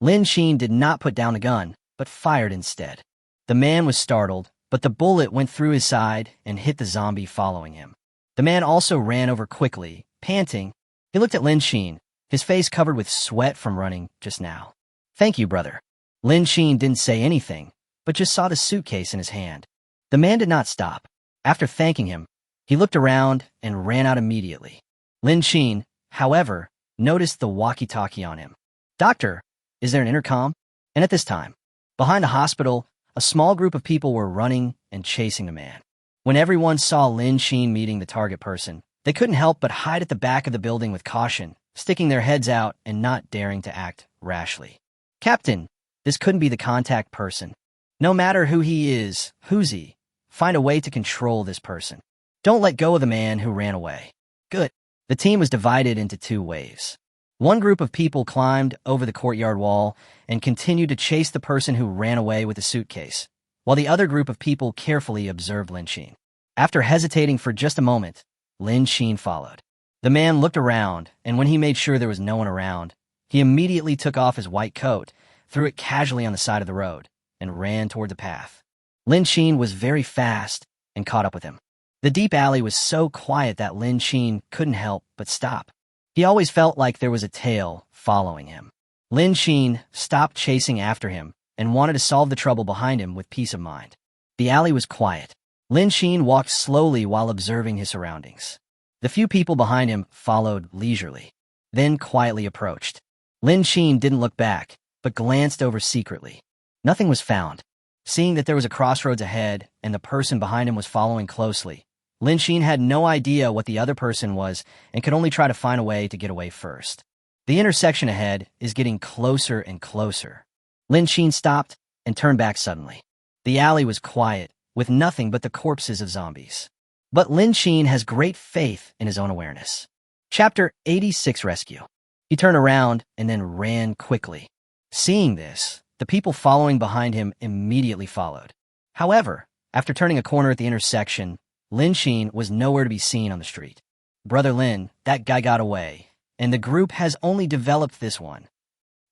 Lin Sheen did not put down the gun, but fired instead. The man was startled, but the bullet went through his side and hit the zombie following him. The man also ran over quickly, panting. He looked at Lin Sheen, his face covered with sweat from running just now. "Thank you, brother." Lin Sheen didn't say anything, but just saw the suitcase in his hand. The man did not stop. After thanking him, he looked around and ran out immediately. Lin Sheen, however, noticed the walkie-talkie on him. "Doctor, is there an intercom?" And at this time, behind the hospital, a small group of people were running and chasing the man. When everyone saw Lin Sheen meeting the target person, they couldn't help but hide at the back of the building with caution, sticking their heads out and not daring to act rashly. "Captain, this couldn't be the contact person. No matter who he is, who's he? Find a way to control this person. Don't let go of the man who ran away." Good. The team was divided into two waves. One group of people climbed over the courtyard wall and continued to chase the person who ran away with the suitcase, while the other group of people carefully observed Lin Sheen. After hesitating for just a moment, Lin Sheen followed. The man looked around, and when he made sure there was no one around, he immediately took off his white coat, threw it casually on the side of the road, and ran toward the path. Lin Sheen was very fast and caught up with him. The deep alley was so quiet that Lin Sheen couldn't help but stop. He always felt like there was a tail following him. Lin Sheen stopped chasing after him and wanted to solve the trouble behind him with peace of mind. The alley was quiet. Lin Sheen walked slowly while observing his surroundings. The few people behind him followed leisurely, then quietly approached. Lin Sheen didn't look back, but glanced over secretly. Nothing was found. Seeing that there was a crossroads ahead and the person behind him was following closely, Lin Sheen had no idea what the other person was and could only try to find a way to get away first. The intersection ahead is getting closer and closer. Lin Sheen stopped and turned back suddenly. The alley was quiet, with nothing but the corpses of zombies. But Lin Sheen has great faith in his own awareness. Chapter 86 Rescue. He turned around and then ran quickly. Seeing this, the people following behind him immediately followed. However, after turning a corner at the intersection, Lin Sheen was nowhere to be seen on the street. "Brother Lin, that guy got away, and the group has only developed this one.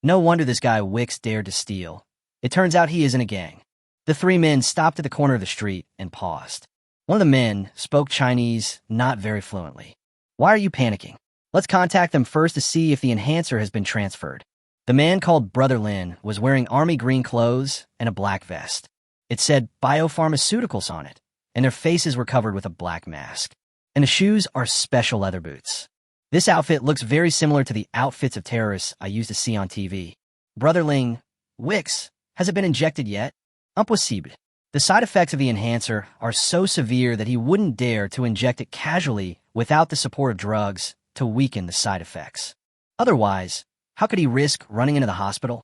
No wonder this guy Wicks dared to steal. It turns out he isn't a gang." The three men stopped at the corner of the street and paused. One of the men spoke Chinese not very fluently. "Why are you panicking? Let's contact them first to see if the enhancer has been transferred." The man called Brother Lin was wearing army green clothes and a black vest. It said biopharmaceuticals on it, and their faces were covered with a black mask. And the shoes are special leather boots. This outfit looks very similar to the outfits of terrorists I used to see on TV. "Brother Ling, Wicks, has it been injected yet?" "Impossible. The side effects of the enhancer are so severe that he wouldn't dare to inject it casually without the support of drugs to weaken the side effects. Otherwise, how could he risk running into the hospital?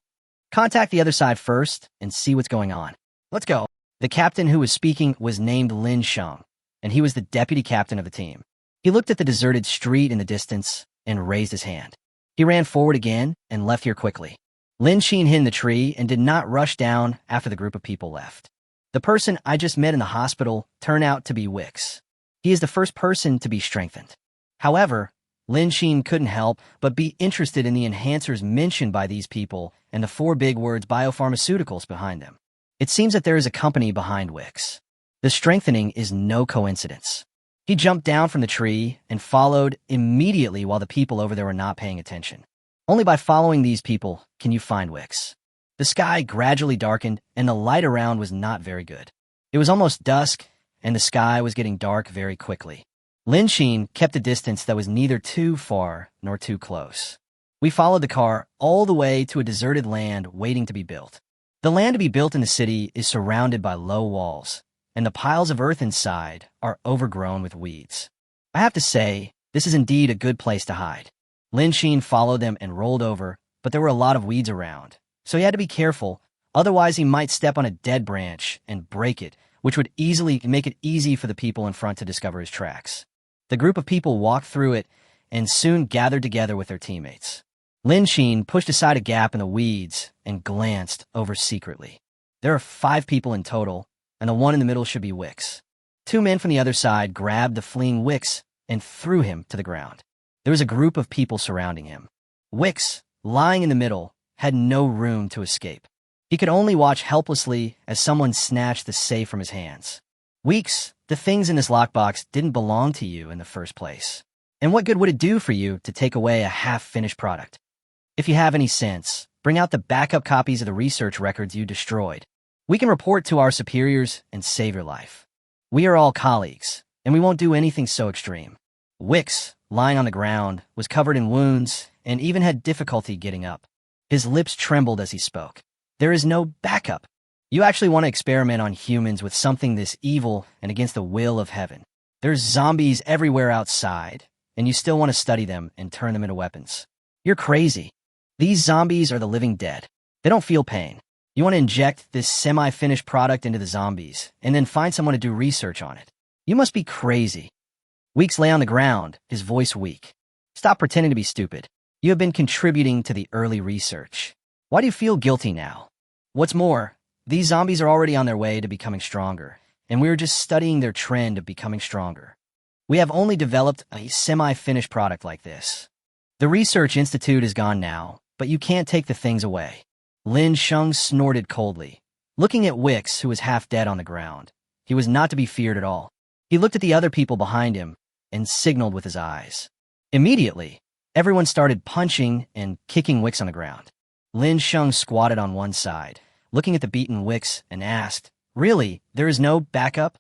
Contact the other side first and see what's going on. Let's go. The captain who was speaking was named Lin Sheng, and he was the deputy captain of the team. He looked at the deserted street in the distance and raised his hand. He ran forward again and left here quickly. Lin Sheen hid in the tree and did not rush down after the group of people left. The person I just met in the hospital turned out to be Wix. He is the first person to be strengthened. However, Lin Sheen couldn't help but be interested in the enhancers mentioned by these people and the 4 big words biopharmaceuticals behind them. It seems that there is a company behind Wix. The strengthening is no coincidence. He jumped down from the tree and followed immediately while the people over there were not paying attention. Only by following these people can you find Wix. The sky gradually darkened and the light around was not very good. It was almost dusk and the sky was getting dark very quickly. Lin Sheen kept a distance that was neither too far nor too close. We followed the car all the way to a deserted land waiting to be built. The land to be built in the city is surrounded by low walls, and the piles of earth inside are overgrown with weeds. I have to say, this is indeed a good place to hide. Lin Sheen followed them and rolled over, but there were a lot of weeds around, so he had to be careful, otherwise he might step on a dead branch and break it, which would easily make it easy for the people in front to discover his tracks. The group of people walked through it and soon gathered together with their teammates. Lin Sheen pushed aside a gap in the weeds and glanced over secretly. There are 5 people in total, and the one in the middle should be Wix. 2 men from the other side grabbed the fleeing Wix and threw him to the ground. There was a group of people surrounding him. Wix, lying in the middle, had no room to escape. He could only watch helplessly as someone snatched the safe from his hands. Weeks, the things in this lockbox didn't belong to you in the first place. And what good would it do for you to take away a half-finished product? If you have any sense, bring out the backup copies of the research records you destroyed. We can report to our superiors and save your life. We are all colleagues, and we won't do anything so extreme. Wix, lying on the ground, was covered in wounds and even had difficulty getting up. His lips trembled as he spoke. There is no backup. You actually want to experiment on humans with something this evil and against the will of heaven. There's zombies everywhere outside, and you still want to study them and turn them into weapons. You're crazy. These zombies are the living dead. They don't feel pain. You want to inject this semi-finished product into the zombies and then find someone to do research on it. You must be crazy. Weeks lay on the ground, his voice weak. Stop pretending to be stupid. You have been contributing to the early research. Why do you feel guilty now? What's more, these zombies are already on their way to becoming stronger, and we are just studying their trend of becoming stronger. We have only developed a semi-finished product like this. The Research Institute is gone now, but you can't take the things away. Lin Sheng snorted coldly, looking at Wix, who was half dead on the ground. He was not to be feared at all. He looked at the other people behind him and signaled with his eyes. Immediately, everyone started punching and kicking Wix on the ground. Lin Sheng squatted on one side, looking at the beaten Wix, and asked, "Really, there is no backup?"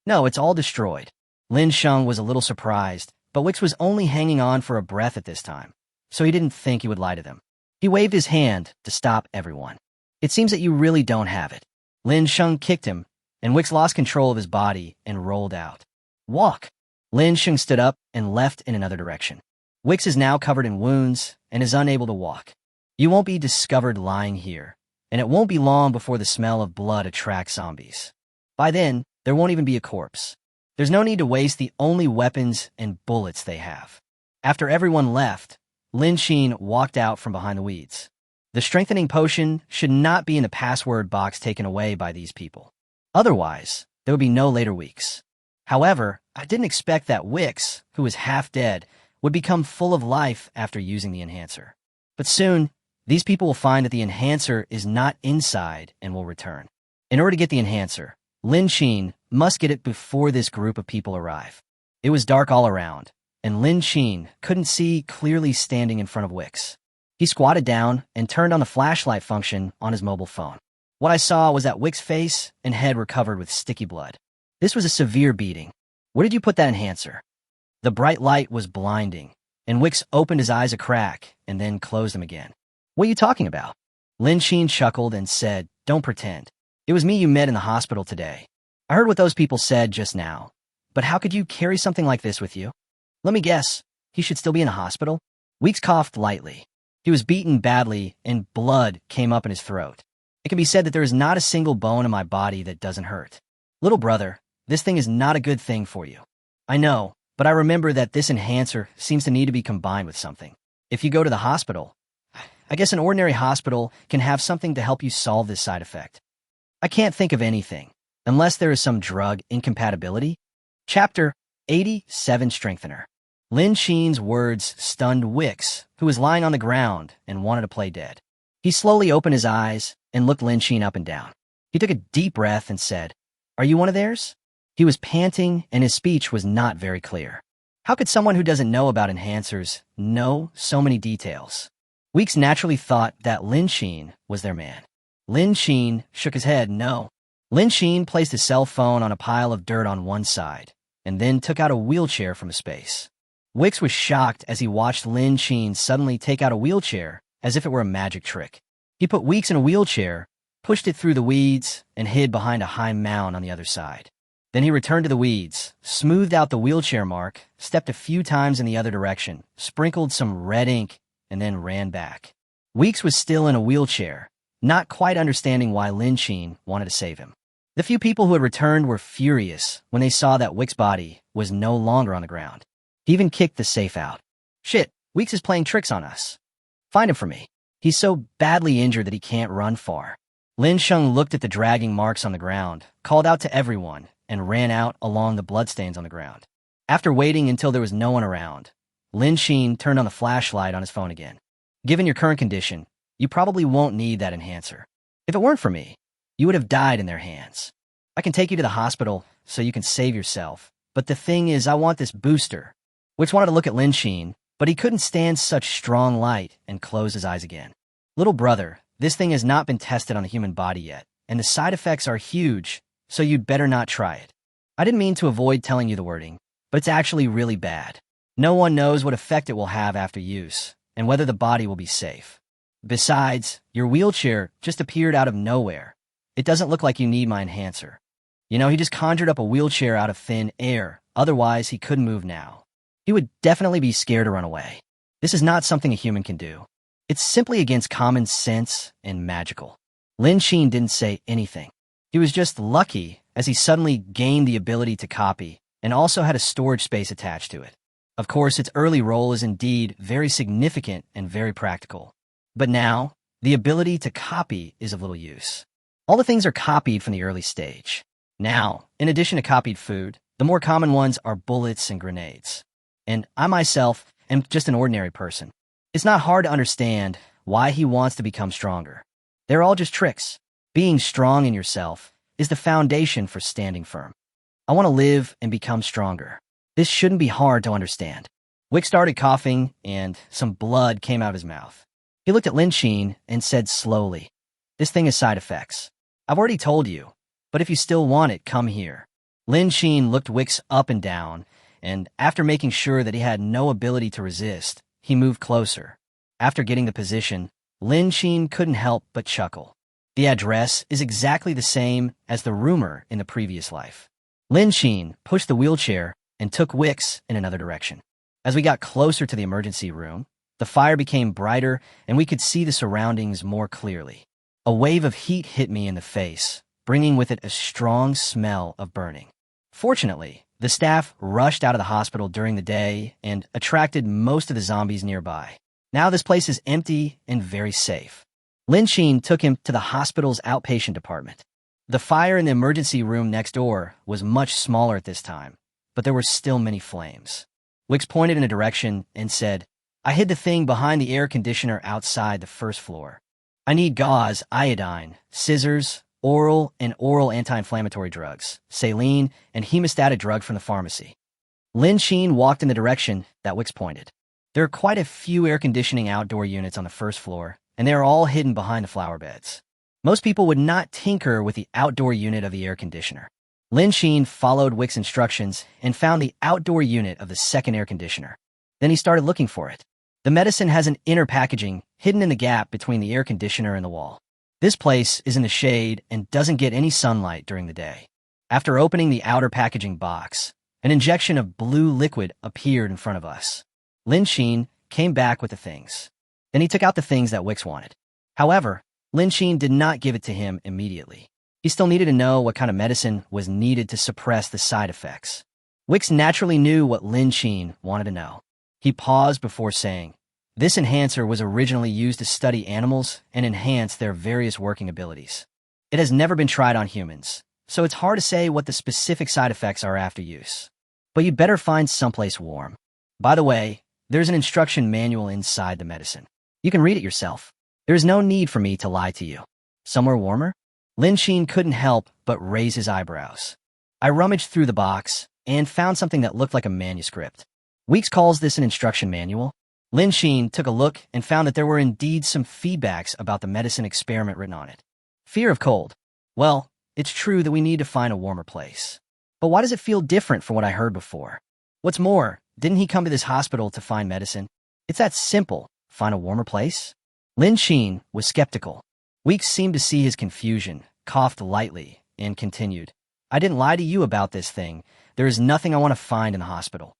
"No, it's all destroyed." Lin Sheng was a little surprised, but Wix was only hanging on for a breath at this time, so he didn't think he would lie to them. He waved his hand to stop everyone. "It seems that you really don't have it." Lin Sheng kicked him, and Wix lost control of his body and rolled out. "Walk." Lin Sheng stood up and left in another direction. Wix is now covered in wounds and is unable to walk. You won't be discovered lying here, and it won't be long before the smell of blood attracts zombies. By then, there won't even be a corpse. There's no need to waste the only weapons and bullets they have. After everyone left, Lin Sheen walked out from behind the weeds. The strengthening potion should not be in the password box taken away by these people. Otherwise, there would be no later weeks. However, I didn't expect that Wix, who was half dead, would become full of life after using the enhancer. But soon, these people will find that the enhancer is not inside and will return. In order to get the enhancer, Lin Sheen must get it before this group of people arrive. It was dark all around, and Lin Sheen couldn't see clearly standing in front of Wix. He squatted down and turned on the flashlight function on his mobile phone. What I saw was that Wix's face and head were covered with sticky blood. This was a severe beating. Where did you put that enhancer? The bright light was blinding, and Wix opened his eyes a crack and then closed them again. "What are you talking about?" Lin Sheen chuckled and said, "Don't pretend. It was me you met in the hospital today. I heard what those people said just now. But how could you carry something like this with you? Let me guess. he should still be in the hospital? Weeks coughed lightly. He was beaten badly, and blood came up in his throat. It can be said that there is not a single bone in my body that doesn't hurt. Little brother, this thing is not a good thing for you. I know, but I remember that this enhancer seems to need to be combined with something. If you go to the hospital, I guess an ordinary hospital can have something to help you solve this side effect. I can't think of anything, unless there is some drug incompatibility. Chapter 87 Strengthener. Lin Sheen's words stunned Wicks, who was lying on the ground and wanted to play dead. He slowly opened his eyes and looked Lin Sheen up and down. He took a deep breath and said, "Are you one of theirs?" He was panting and his speech was not very clear. How could someone who doesn't know about enhancers know so many details? Weeks naturally thought that Lin Sheen was their man. Lin Sheen shook his head no. Lin Sheen placed his cell phone on a pile of dirt on one side and then took out a wheelchair from a space. Wicks was shocked as he watched Lin Sheen suddenly take out a wheelchair as if it were a magic trick. He put Weeks in a wheelchair, pushed it through the weeds, and hid behind a high mound on the other side. Then he returned to the weeds, smoothed out the wheelchair mark, stepped a few times in the other direction, sprinkled some red ink, and then ran back. Weeks was still in a wheelchair, not quite understanding why Lin Sheen wanted to save him. The few people who had returned were furious when they saw that Wick's body was no longer on the ground. He even kicked the safe out. "Shit, Weeks is playing tricks on us. Find him for me. He's so badly injured that he can't run far." Lin Sheng looked at the dragging marks on the ground, called out to everyone, and ran out along the bloodstains on the ground. After waiting until there was no one around, Lin Sheen turned on the flashlight on his phone again. "Given your current condition, you probably won't need that enhancer. If it weren't for me, you would have died in their hands. I can take you to the hospital so you can save yourself, but the thing is I want this booster." Wicks wanted to look at Lin Sheen, but he couldn't stand such strong light and closed his eyes again. "Little brother, this thing has not been tested on the human body yet, and the side effects are huge, so you'd better not try it. I didn't mean to avoid telling you the wording, but it's actually really bad. No one knows what effect it will have after use, and whether the body will be safe. Besides, your wheelchair just appeared out of nowhere. It doesn't look like you need my enhancer. You know, he just conjured up a wheelchair out of thin air, otherwise he couldn't move now. He would definitely be scared to run away. This is not something a human can do. It's simply against common sense and magical." Lin Sheen didn't say anything. He was just lucky as he suddenly gained the ability to copy and also had a storage space attached to it. Of course, its early role is indeed very significant and very practical. But now, the ability to copy is of little use. All the things are copied from the early stage. Now, in addition to copied food, the more common ones are bullets and grenades. And I myself am just an ordinary person. It's not hard to understand why he wants to become stronger. They're all just tricks. Being strong in yourself is the foundation for standing firm. I want to live and become stronger. This shouldn't be hard to understand. Wick started coughing, and some blood came out of his mouth. He looked at Lin Sheen and said slowly, "This thing has side effects. I've already told you, but if you still want it, come here." Lin Sheen looked Wicks up and down, and after making sure that he had no ability to resist, he moved closer. After getting the position, Lin Sheen couldn't help but chuckle. The address is exactly the same as the rumor in the previous life. Lin Sheen pushed the wheelchair and took Wicks in another direction. As we got closer to the emergency room, the fire became brighter and we could see the surroundings more clearly. A wave of heat hit me in the face, bringing with it a strong smell of burning. Fortunately, the staff rushed out of the hospital during the day and attracted most of the zombies nearby. Now this place is empty and very safe. Lin Sheen took him to the hospital's outpatient department. The fire in the emergency room next door was much smaller at this time, but there were still many flames. Wicks pointed in a direction and said, "I hid the thing behind the air conditioner outside the first floor. I need gauze, iodine, scissors, oral and oral anti-inflammatory drugs, saline, and hemostatic drug from the pharmacy." Lin Sheen walked in the direction that Wicks pointed. There are quite a few air conditioning outdoor units on the first floor, and they are all hidden behind the flower beds. Most people would not tinker with the outdoor unit of the air conditioner. Lin Sheen followed Wicks' instructions and found the outdoor unit of the second air conditioner. Then he started looking for it. The medicine has an inner packaging hidden in the gap between the air conditioner and the wall. This place is in the shade and doesn't get any sunlight during the day. After opening the outer packaging box, an injection of blue liquid appeared in front of us. Lin Xin came back with the things. Then he took out the things that Wicks wanted. However, Lin Xin did not give it to him immediately. He still needed to know what kind of medicine was needed to suppress the side effects. Wicks naturally knew what Lin Xin wanted to know. He paused before saying, "This enhancer was originally used to study animals and enhance their various working abilities. It has never been tried on humans, so it's hard to say what the specific side effects are after use. But you'd better find someplace warm. By the way, there's an instruction manual inside the medicine. You can read it yourself. There is no need for me to lie to you. Somewhere warmer?" Lin Xin couldn't help but raise his eyebrows. I rummaged through the box and found something that looked like a manuscript. Weeks calls this an instruction manual. Lin Xin took a look and found that there were indeed some feedbacks about the medicine experiment written on it. Fear of cold. Well, it's true that we need to find a warmer place. But why does it feel different from what I heard before? What's more, didn't he come to this hospital to find medicine? It's that simple. Find a warmer place? Lin Xin was skeptical. Weeks seemed to see his confusion, coughed lightly, and continued. "I didn't lie to you about this thing. There is nothing I want to find in the hospital.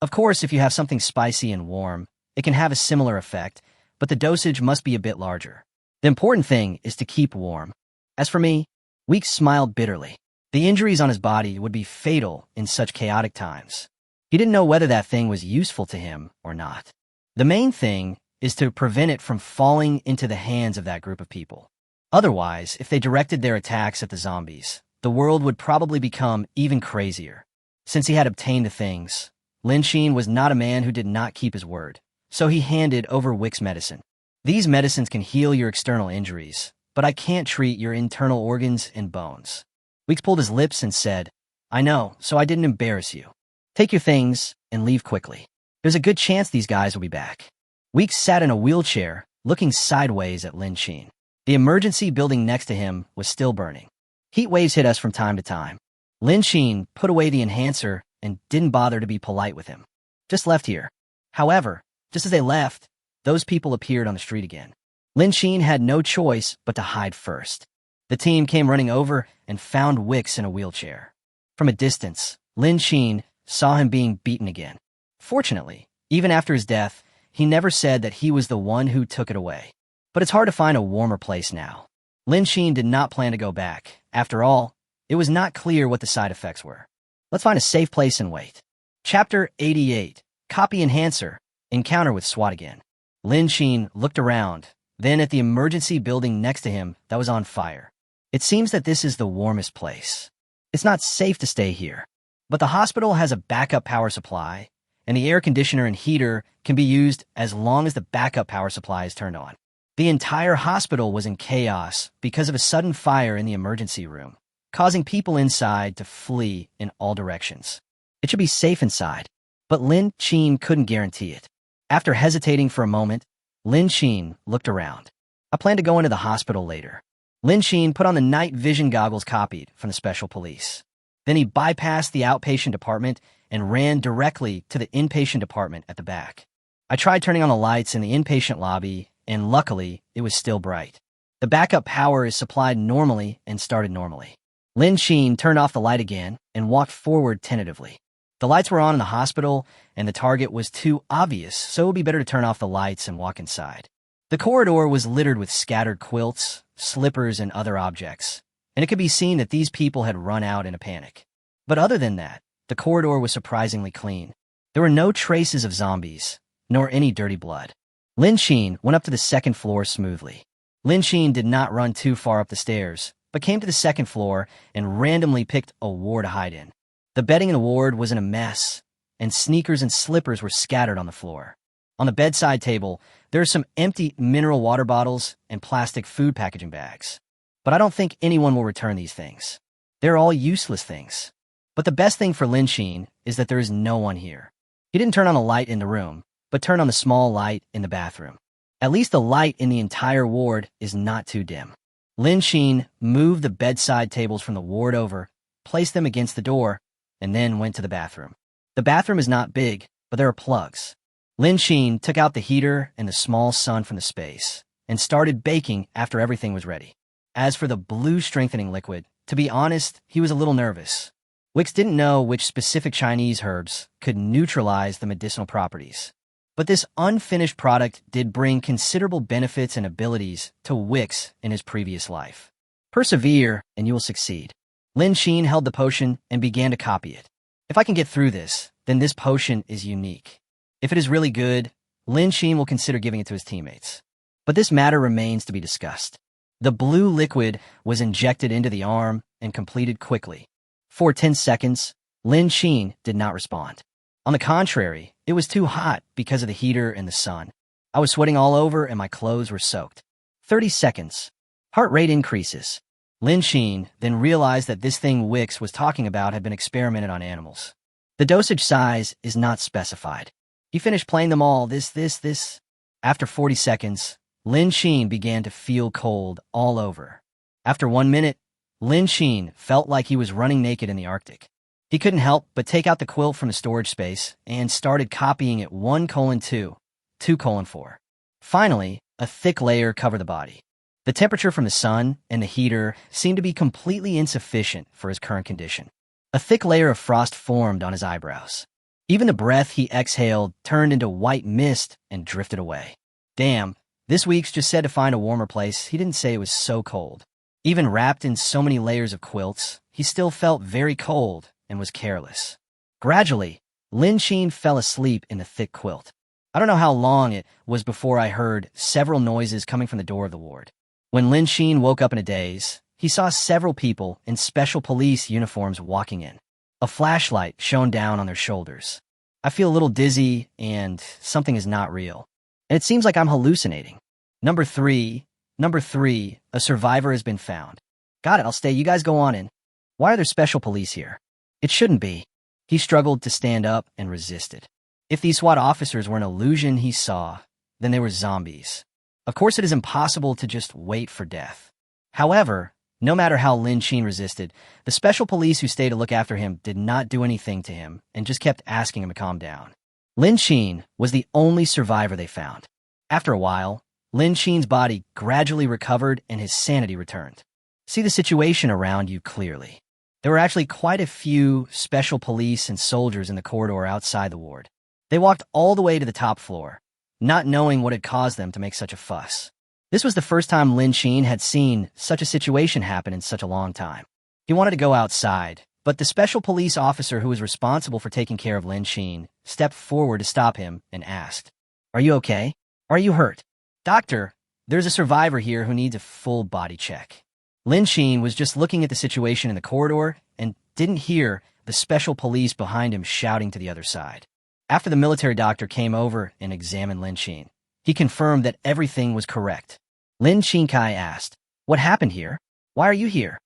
Of course, if you have something spicy and warm, it can have a similar effect, but the dosage must be a bit larger. The important thing is to keep warm. As for me," Weeks smiled bitterly. The injuries on his body would be fatal in such chaotic times. He didn't know whether that thing was useful to him or not. The main thing is to prevent it from falling into the hands of that group of people. Otherwise, if they directed their attacks at the zombies, the world would probably become even crazier. Since he had obtained the things, Lin Xin was not a man who did not keep his word, so he handed over Wick's medicine. "These medicines can heal your external injuries, but I can't treat your internal organs and bones." Weeks pulled his lips and said, "I know, so I didn't embarrass you. Take your things and leave quickly. There's a good chance these guys will be back." Weeks sat in a wheelchair, looking sideways at Lin Xin. The emergency building next to him was still burning. Heat waves hit us from time to time. Lin Xin put away the enhancer and didn't bother to be polite with him. "Just left here." However, just as they left, those people appeared on the street again. Lin Xin had no choice but to hide first. The team came running over and found Wicks in a wheelchair. From a distance, Lin Xin saw him being beaten again. Fortunately, even after his death, he never said that he was the one who took it away. But it's hard to find a warmer place now. Lin Xin did not plan to go back. After all, it was not clear what the side effects were. Let's find a safe place and wait. Chapter 88. Copy Enhancer. Encounter with SWAT again. Lin Xin looked around, then at the emergency building next to him that was on fire. It seems that this is the warmest place. It's not safe to stay here. But the hospital has a backup power supply, and the air conditioner and heater can be used as long as the backup power supply is turned on. The entire hospital was in chaos because of a sudden fire in the emergency room, causing people inside to flee in all directions. It should be safe inside, but Lin Xin couldn't guarantee it. After hesitating for a moment, Lin Xin looked around. "I plan to go into the hospital later." Lin Xin put on the night vision goggles copied from the special police. Then he bypassed the outpatient department and ran directly to the inpatient department at the back. I tried turning on the lights in the inpatient lobby, and luckily, it was still bright. The backup power is supplied normally and started normally. Lin Xin turned off the light again and walked forward tentatively. The lights were on in the hospital, and the target was too obvious, so it would be better to turn off the lights and walk inside. The corridor was littered with scattered quilts, slippers, and other objects, and it could be seen that these people had run out in a panic. But other than that, the corridor was surprisingly clean. There were no traces of zombies, nor any dirty blood. Lin Xin went up to the second floor smoothly. Lin Xin did not run too far up the stairs, but came to the second floor and randomly picked a ward to hide in. The bedding in the ward was in a mess, and sneakers and slippers were scattered on the floor. On the bedside table, there are some empty mineral water bottles and plastic food packaging bags. But I don't think anyone will return these things. They're all useless things. But the best thing for Lin Xin is that there is no one here. He didn't turn on the light in the room, but turned on the small light in the bathroom. At least the light in the entire ward is not too dim. Lin Xin moved the bedside tables from the ward over, placed them against the door, and then went to the bathroom. The bathroom is not big, but there are plugs. Lin Xin took out the heater and the small sun from the space, and started baking after everything was ready. As for the blue strengthening liquid, to be honest, he was a little nervous. Wicks didn't know which specific Chinese herbs could neutralize the medicinal properties. But this unfinished product did bring considerable benefits and abilities to Wix in his previous life. Persevere, and you will succeed. Lin Xin held the potion and began to copy it. If I can get through this, then this potion is unique. If it is really good, Lin Xin will consider giving it to his teammates. But this matter remains to be discussed. The blue liquid was injected into the arm and completed quickly. For 10 seconds, Lin Xin did not respond. On the contrary, it was too hot because of the heater and the sun. I was sweating all over and my clothes were soaked. 30 seconds. Heart rate increases. Lin Xin then realized that this thing Wix was talking about had been experimented on animals. The dosage size is not specified. He finished playing them all, this. After 40 seconds, Lin Xin began to feel cold all over. After 1 minute, Lin Xin felt like he was running naked in the Arctic. He couldn't help but take out the quilt from the storage space and started copying it 1:2, 2:4. Finally, a thick layer covered the body. The temperature from the sun and the heater seemed to be completely insufficient for his current condition. A thick layer of frost formed on his eyebrows. Even the breath he exhaled turned into white mist and drifted away. Damn, this Weeks just said to find a warmer place. He didn't say it was so cold. Even wrapped in so many layers of quilts, he still felt very cold and was careless. Gradually, Lin Xin fell asleep in the thick quilt. I don't know how long it was before I heard several noises coming from the door of the ward. When Lin Xin woke up in a daze, he saw several people in special police uniforms walking in. A flashlight shone down on their shoulders. I feel a little dizzy and something is not real. And it seems like I'm hallucinating. Number three, a survivor has been found. Got it, I'll stay. You guys go on in. Why are there special police here? It shouldn't be. He struggled to stand up and resisted. If these SWAT officers were an illusion he saw, then they were zombies. Of course, it is impossible to just wait for death. However, no matter how Lin Xin resisted, the special police who stayed to look after him did not do anything to him and just kept asking him to calm down. Lin Xin was the only survivor they found. After a while, Lin Xin's body gradually recovered and his sanity returned. See the situation around you clearly. There were actually quite a few special police and soldiers in the corridor outside the ward. They walked all the way to the top floor, not knowing what had caused them to make such a fuss. This was the first time Lin Xin had seen such a situation happen in such a long time. He wanted to go outside, but the special police officer who was responsible for taking care of Lin Xin stepped forward to stop him and asked, "Are you okay? Are you hurt?" "Doctor, there's a survivor here who needs a full body check." Lin Xin was just looking at the situation in the corridor and didn't hear the special police behind him shouting to the other side. After the military doctor came over and examined Lin Xin, he confirmed that everything was correct. Lin Xinkai asked, "What happened here? Why are you here?"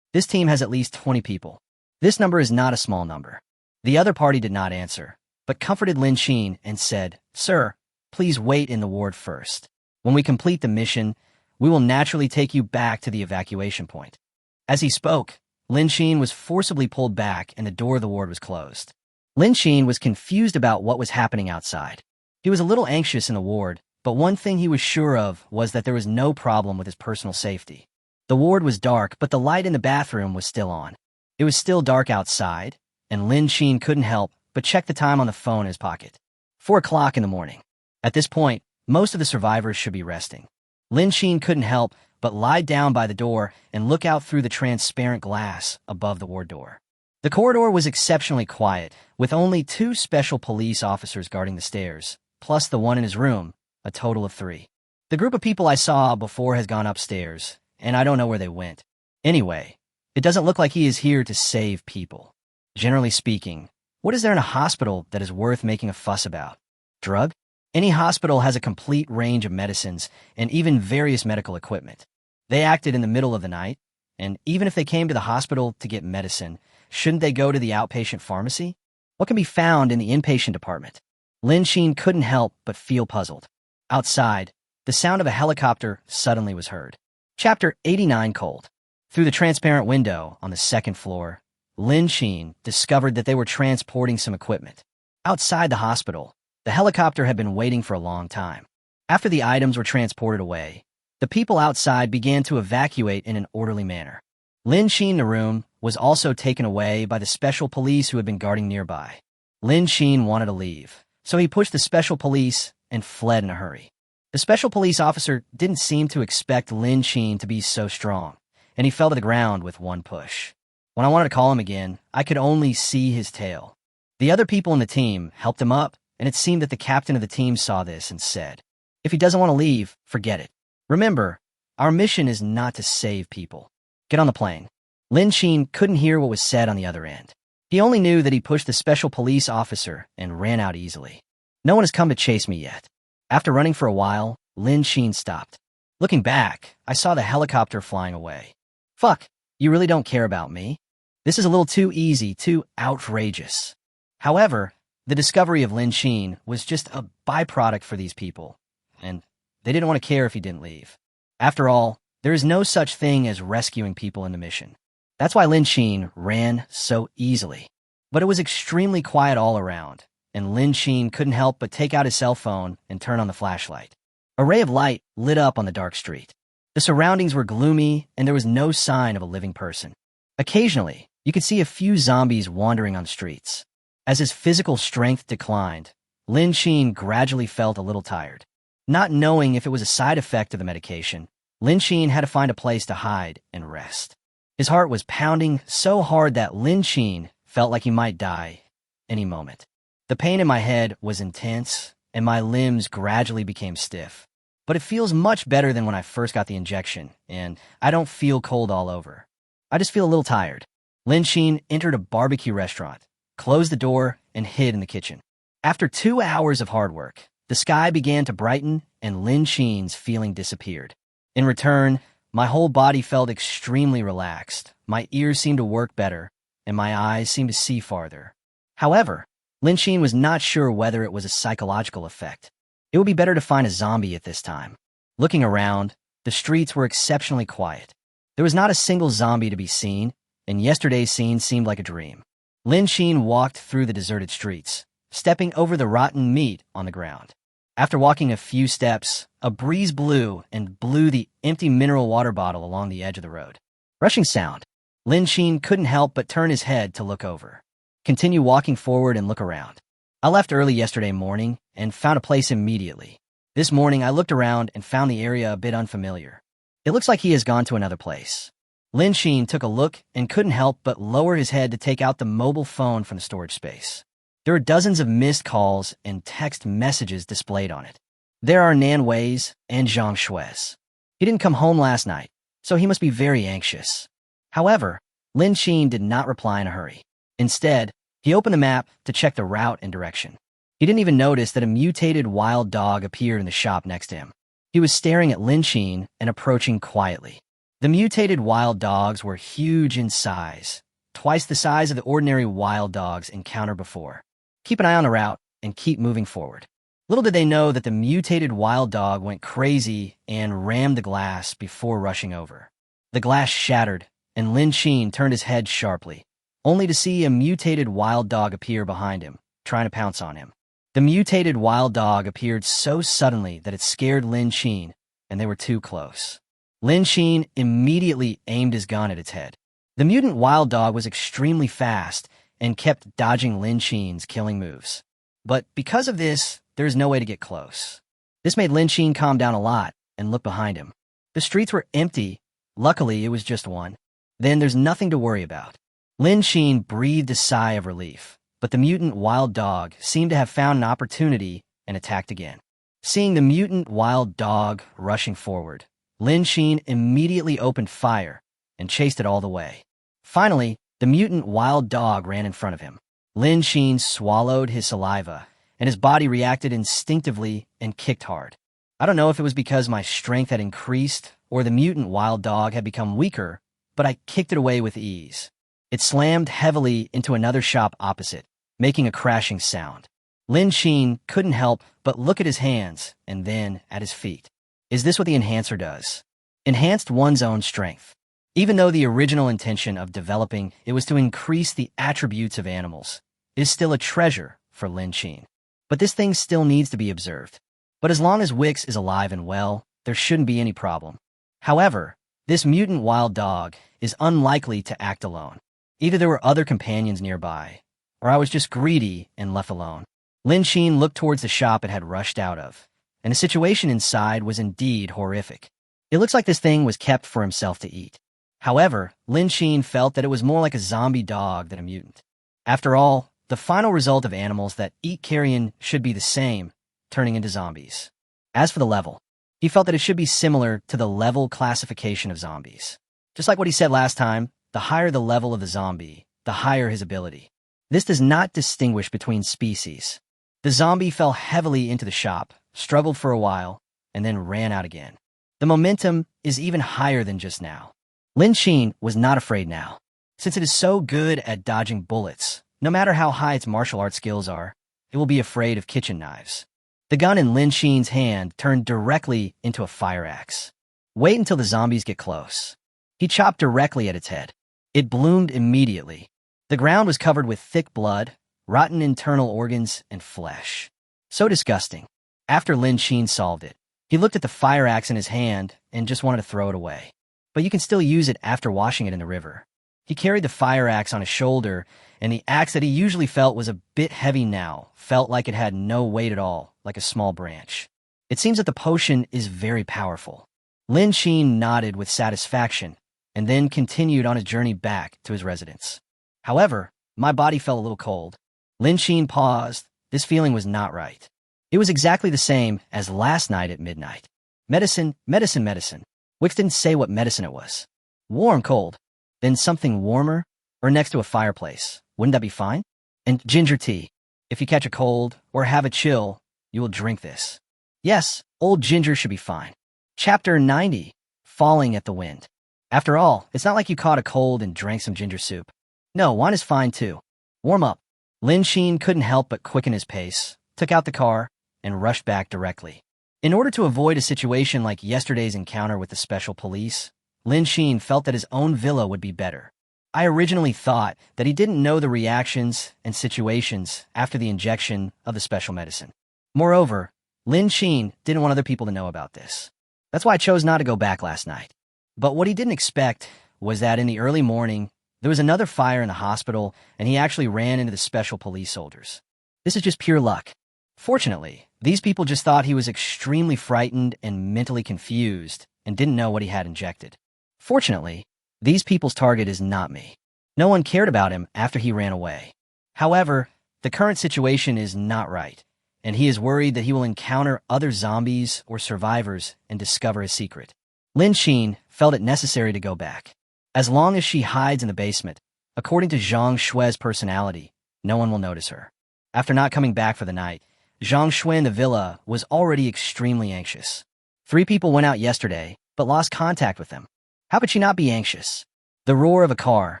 "This team has at least 20 people. This number is not a small number." The other party did not answer, but comforted Lin Xin and said, "Sir, please wait in the ward first. When we complete the mission, we will naturally take you back to the evacuation point." As he spoke, Lin Xin was forcibly pulled back and the door of the ward was closed. Lin Xin was confused about what was happening outside. He was a little anxious in the ward, but one thing he was sure of was that there was no problem with his personal safety. The ward was dark, but the light in the bathroom was still on. It was still dark outside, and Lin Xin couldn't help but check the time on the phone in his pocket. 4 o'clock in the morning. At this point, most of the survivors should be resting. Lin Xin couldn't help but lie down by the door and look out through the transparent glass above the ward door. The corridor was exceptionally quiet, with only 2 special police officers guarding the stairs, plus the one in his room, a total of 3. The group of people I saw before has gone upstairs, and I don't know where they went. Anyway, it doesn't look like he is here to save people. Generally speaking, what is there in a hospital that is worth making a fuss about? Drug? Any hospital has a complete range of medicines and even various medical equipment. They acted in the middle of the night, and even if they came to the hospital to get medicine, shouldn't they go to the outpatient pharmacy? What can be found in the inpatient department? Lin Xin couldn't help but feel puzzled. Outside, the sound of a helicopter suddenly was heard. Chapter 89 Cold. Through the transparent window on the 2nd floor, Lin Xin discovered that they were transporting some equipment. Outside the hospital, the helicopter had been waiting for a long time. After the items were transported away, the people outside began to evacuate in an orderly manner. Lin Xin room was also taken away by the special police who had been guarding nearby. Lin Xin wanted to leave, So he pushed the special police and fled in a hurry. The special police officer didn't seem to expect Lin Qin to be so strong, and he fell to the ground with one push. When I wanted to call him again, I could only see his tail. The other people in the team helped him up, and it seemed that the captain of the team saw this and said, "If he doesn't want to leave, forget it. Remember, our mission is not to save people. Get on the plane." Lin Qin couldn't hear what was said on the other end. He only knew that he pushed the special police officer and ran out easily. No one has come to chase me yet. After running for a while, Lin Qin stopped. Looking back, I saw the helicopter flying away. Fuck, you really don't care about me? This is a little too easy, too outrageous. However, the discovery of Lin Qin was just a byproduct for these people, and they didn't want to care if he didn't leave. After all, there is no such thing as rescuing people in the mission. That's why Lin Qin ran so easily. But it was extremely quiet all around, and Lin Qin couldn't help but take out his cell phone and turn on the flashlight. A ray of light lit up on the dark street. The surroundings were gloomy, and there was no sign of a living person. Occasionally, you could see a few zombies wandering on the streets. As his physical strength declined, Lin Qin gradually felt a little tired. Not knowing if it was a side effect of the medication, Lin Qin had to find a place to hide and rest. His heart was pounding so hard that Lin Qin felt like he might die any moment. The pain in my head was intense, and my limbs gradually became stiff. But it feels much better than when I first got the injection, and I don't feel cold all over. I just feel a little tired. Lin Qin entered a barbecue restaurant, closed the door, and hid in the kitchen. After 2 hours of hard work, the sky began to brighten, and Lin Qin's feeling disappeared. In return, my whole body felt extremely relaxed, my ears seemed to work better, and my eyes seemed to see farther. However, Lin Qin was not sure whether it was a psychological effect. It would be better to find a zombie at this time. Looking around, the streets were exceptionally quiet. There was not a single zombie to be seen, and yesterday's scene seemed like a dream. Lin Qin walked through the deserted streets, stepping over the rotten meat on the ground. After walking a few steps, a breeze blew the empty mineral water bottle along the edge of the road. Rushing sound. Lin Qin couldn't help but turn his head to look over. Continue walking forward and look around. I left early yesterday morning and found a place immediately. This morning I looked around and found the area a bit unfamiliar. It looks like he has gone to another place. Lin Qin took a look and couldn't help but lower his head to take out the mobile phone from the storage space. There are dozens of missed calls and text messages displayed on it. There are Nan Wei's and Zhang Shui's. He didn't come home last night, so he must be very anxious. However, Lin Qin did not reply in a hurry. Instead, he opened the map to check the route and direction. He didn't even notice that a mutated wild dog appeared in the shop next to him. He was staring at Lin Qin and approaching quietly. The mutated wild dogs were huge in size, twice the size of the ordinary wild dogs encountered before. Keep an eye on the route and keep moving forward. Little did they know that the mutated wild dog went crazy and rammed the glass before rushing over. The glass shattered, and Lin Qin turned his head sharply, only to see a mutated wild dog appear behind him, trying to pounce on him. The mutated wild dog appeared so suddenly that it scared Lin Qin, and they were too close. Lin Qin immediately aimed his gun at its head. The mutant wild dog was extremely fast and kept dodging Lin Qin's killing moves. But because of this, there is no way to get close. This made Lin Qin calm down a lot and look behind him. The streets were empty. Luckily, it was just one. Then there's nothing to worry about. Lin Qin breathed a sigh of relief, but the mutant wild dog seemed to have found an opportunity and attacked again. Seeing the mutant wild dog rushing forward, Lin Qin immediately opened fire and chased it all the way. Finally, the mutant wild dog ran in front of him. Lin Qin swallowed his saliva, and his body reacted instinctively and kicked hard. I don't know if it was because my strength had increased or the mutant wild dog had become weaker, but I kicked it away with ease. It slammed heavily into another shop opposite, making a crashing sound. Lin Qin couldn't help but look at his hands and then at his feet. Is this what the enhancer does? Enhanced one's own strength. Even though the original intention of developing it was to increase the attributes of animals, it is still a treasure for Lin Qin. But this thing still needs to be observed. But as long as Wix is alive and well, there shouldn't be any problem. However, this mutant wild dog is unlikely to act alone. Either there were other companions nearby, or I was just greedy and left alone. Lin Xin looked towards the shop it had rushed out of, and the situation inside was indeed horrific. It looks like this thing was kept for himself to eat. However, Lin Xin felt that it was more like a zombie dog than a mutant. After all, the final result of animals that eat carrion should be the same, turning into zombies. As for the level, he felt that it should be similar to the level classification of zombies. Just like what he said last time, the higher the level of the zombie, the higher his ability. This does not distinguish between species. The zombie fell heavily into the shop, struggled for a while, and then ran out again. The momentum is even higher than just now. Lin Xin was not afraid now. Since it is so good at dodging bullets, no matter how high its martial arts skills are, it will be afraid of kitchen knives. The gun in Lin Xin's hand turned directly into a fire axe. Wait until the zombies get close. He chopped directly at its head. It bloomed immediately. The ground was covered with thick blood, rotten internal organs, and flesh. So disgusting. After Lin Xin solved it, he looked at the fire axe in his hand and just wanted to throw it away. But you can still use it after washing it in the river. He carried the fire axe on his shoulder, and the axe that he usually felt was a bit heavy now felt like it had no weight at all, like a small branch. It seems that the potion is very powerful. Lin Xin nodded with satisfaction, and then continued on his journey back to his residence. However, my body felt a little cold. Lin Xin paused. This feeling was not right. It was exactly the same as last night at midnight. Medicine, medicine, medicine. Wicks didn't say what medicine it was. Warm, cold. Then something warmer, or next to a fireplace. Wouldn't that be fine? And ginger tea. If you catch a cold or have a chill, you will drink this. Yes, old ginger should be fine. Chapter 90. Falling at the Wind. After all, it's not like you caught a cold and drank some ginger soup. No, wine is fine too. Warm up. Lin Xin couldn't help but quicken his pace, took out the car, and rushed back directly. In order to avoid a situation like yesterday's encounter with the special police, Lin Xin felt that his own villa would be better. I originally thought that he didn't know the reactions and situations after the injection of the special medicine. Moreover, Lin Xin didn't want other people to know about this. That's why I chose not to go back last night. But what he didn't expect was that in the early morning, there was another fire in the hospital, and he actually ran into the special police soldiers. This is just pure luck. Fortunately, these people just thought he was extremely frightened and mentally confused and didn't know what he had injected. Fortunately, these people's target is not me. No one cared about him after he ran away. However, the current situation is not right, and he is worried that he will encounter other zombies or survivors and discover his secret. Lin Xin felt it necessary to go back. As long as she hides in the basement, according to Zhang Shui's personality, no one will notice her. After not coming back for the night, Zhang Shui in the villa was already extremely anxious. 3 people went out yesterday, but lost contact with them. How could she not be anxious? The roar of a car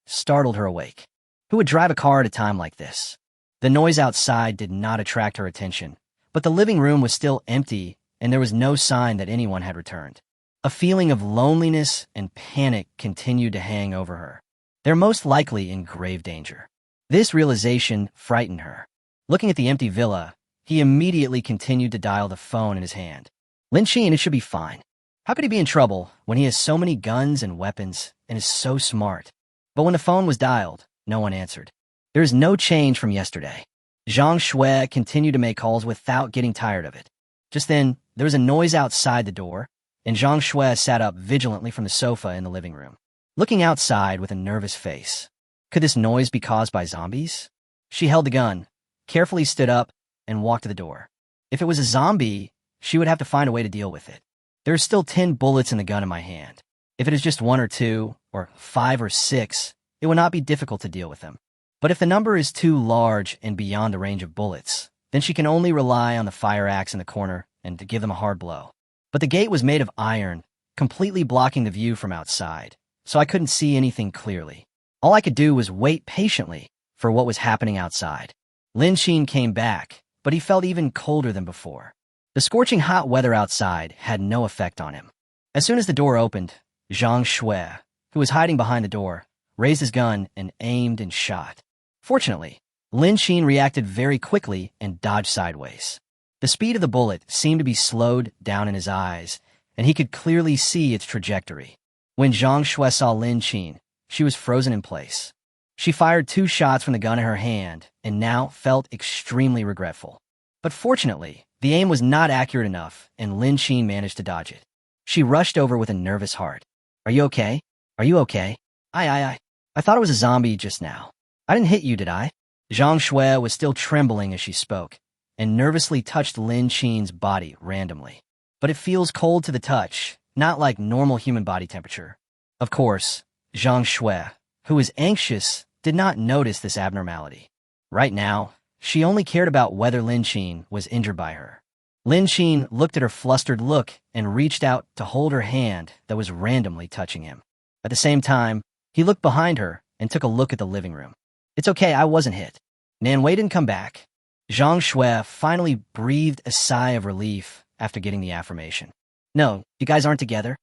startled her awake. Who would drive a car at a time like this? The noise outside did not attract her attention, but the living room was still empty, and there was no sign that anyone had returned. A feeling of loneliness and panic continued to hang over her. They're most likely in grave danger. This realization frightened her. Looking at the empty villa, he immediately continued to dial the phone in his hand. Lin Xin, it should be fine. How could he be in trouble when he has so many guns and weapons and is so smart? But when the phone was dialed, no one answered. There is no change from yesterday. Zhang Shui continued to make calls without getting tired of it. Just then, there was a noise outside the door, and Zhang Shui sat up vigilantly from the sofa in the living room, looking outside with a nervous face. Could this noise be caused by zombies? She held the gun, carefully stood up, and walked to the door. If it was a zombie, she would have to find a way to deal with it. There are still 10 bullets in the gun in my hand. If it is just 1 or 2, or 5 or 6, it would not be difficult to deal with them. But if the number is too large and beyond the range of bullets, then she can only rely on the fire axe in the corner and to give them a hard blow. But the gate was made of iron, completely blocking the view from outside, so I couldn't see anything clearly. All I could do was wait patiently for what was happening outside. Lin Xin came back, but he felt even colder than before. The scorching hot weather outside had no effect on him. As soon as the door opened, Zhang Shui, who was hiding behind the door, raised his gun and aimed and shot. Fortunately, Lin Xin reacted very quickly and dodged sideways. The speed of the bullet seemed to be slowed down in his eyes, and he could clearly see its trajectory. When Zhang Shui saw Lin Xin, she was frozen in place. She fired 2 shots from the gun in her hand and now felt extremely regretful. But fortunately, the aim was not accurate enough, and Lin Xin managed to dodge it. She rushed over with a nervous heart. Are you okay? Are you okay? I thought it was a zombie just now. I didn't hit you, did I? Zhang Shui was still trembling as she spoke, and nervously touched Lin Xin's body randomly. But it feels cold to the touch, not like normal human body temperature. Of course, Zhang Shui, who was anxious, did not notice this abnormality. Right now, she only cared about whether Lin Xin was injured by her. Lin Xin looked at her flustered look and reached out to hold her hand that was randomly touching him. At the same time, he looked behind her and took a look at the living room. It's okay, I wasn't hit. Nanwei didn't come back. Zhang Shui finally breathed a sigh of relief after getting the affirmation. No, you guys aren't together.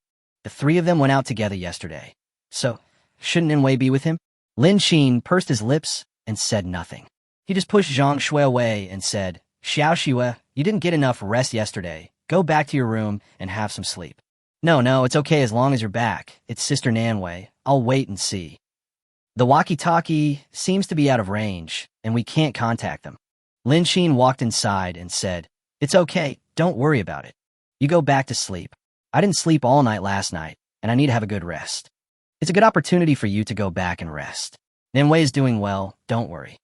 The 3 of them went out together yesterday. So, shouldn't Nanwei be with him? Lin Xin pursed his lips and said nothing. He just pushed Zhang Shui away and said, Xiao Xue, you didn't get enough rest yesterday. Go back to your room and have some sleep. No, it's okay as long as you're back. It's Sister Nanwei. I'll wait and see. The walkie-talkie seems to be out of range, and we can't contact them. Lin Xin walked inside and said, It's okay, don't worry about it. You go back to sleep. I didn't sleep all night last night, and I need to have a good rest. It's a good opportunity for you to go back and rest. Nanwei is doing well, don't worry.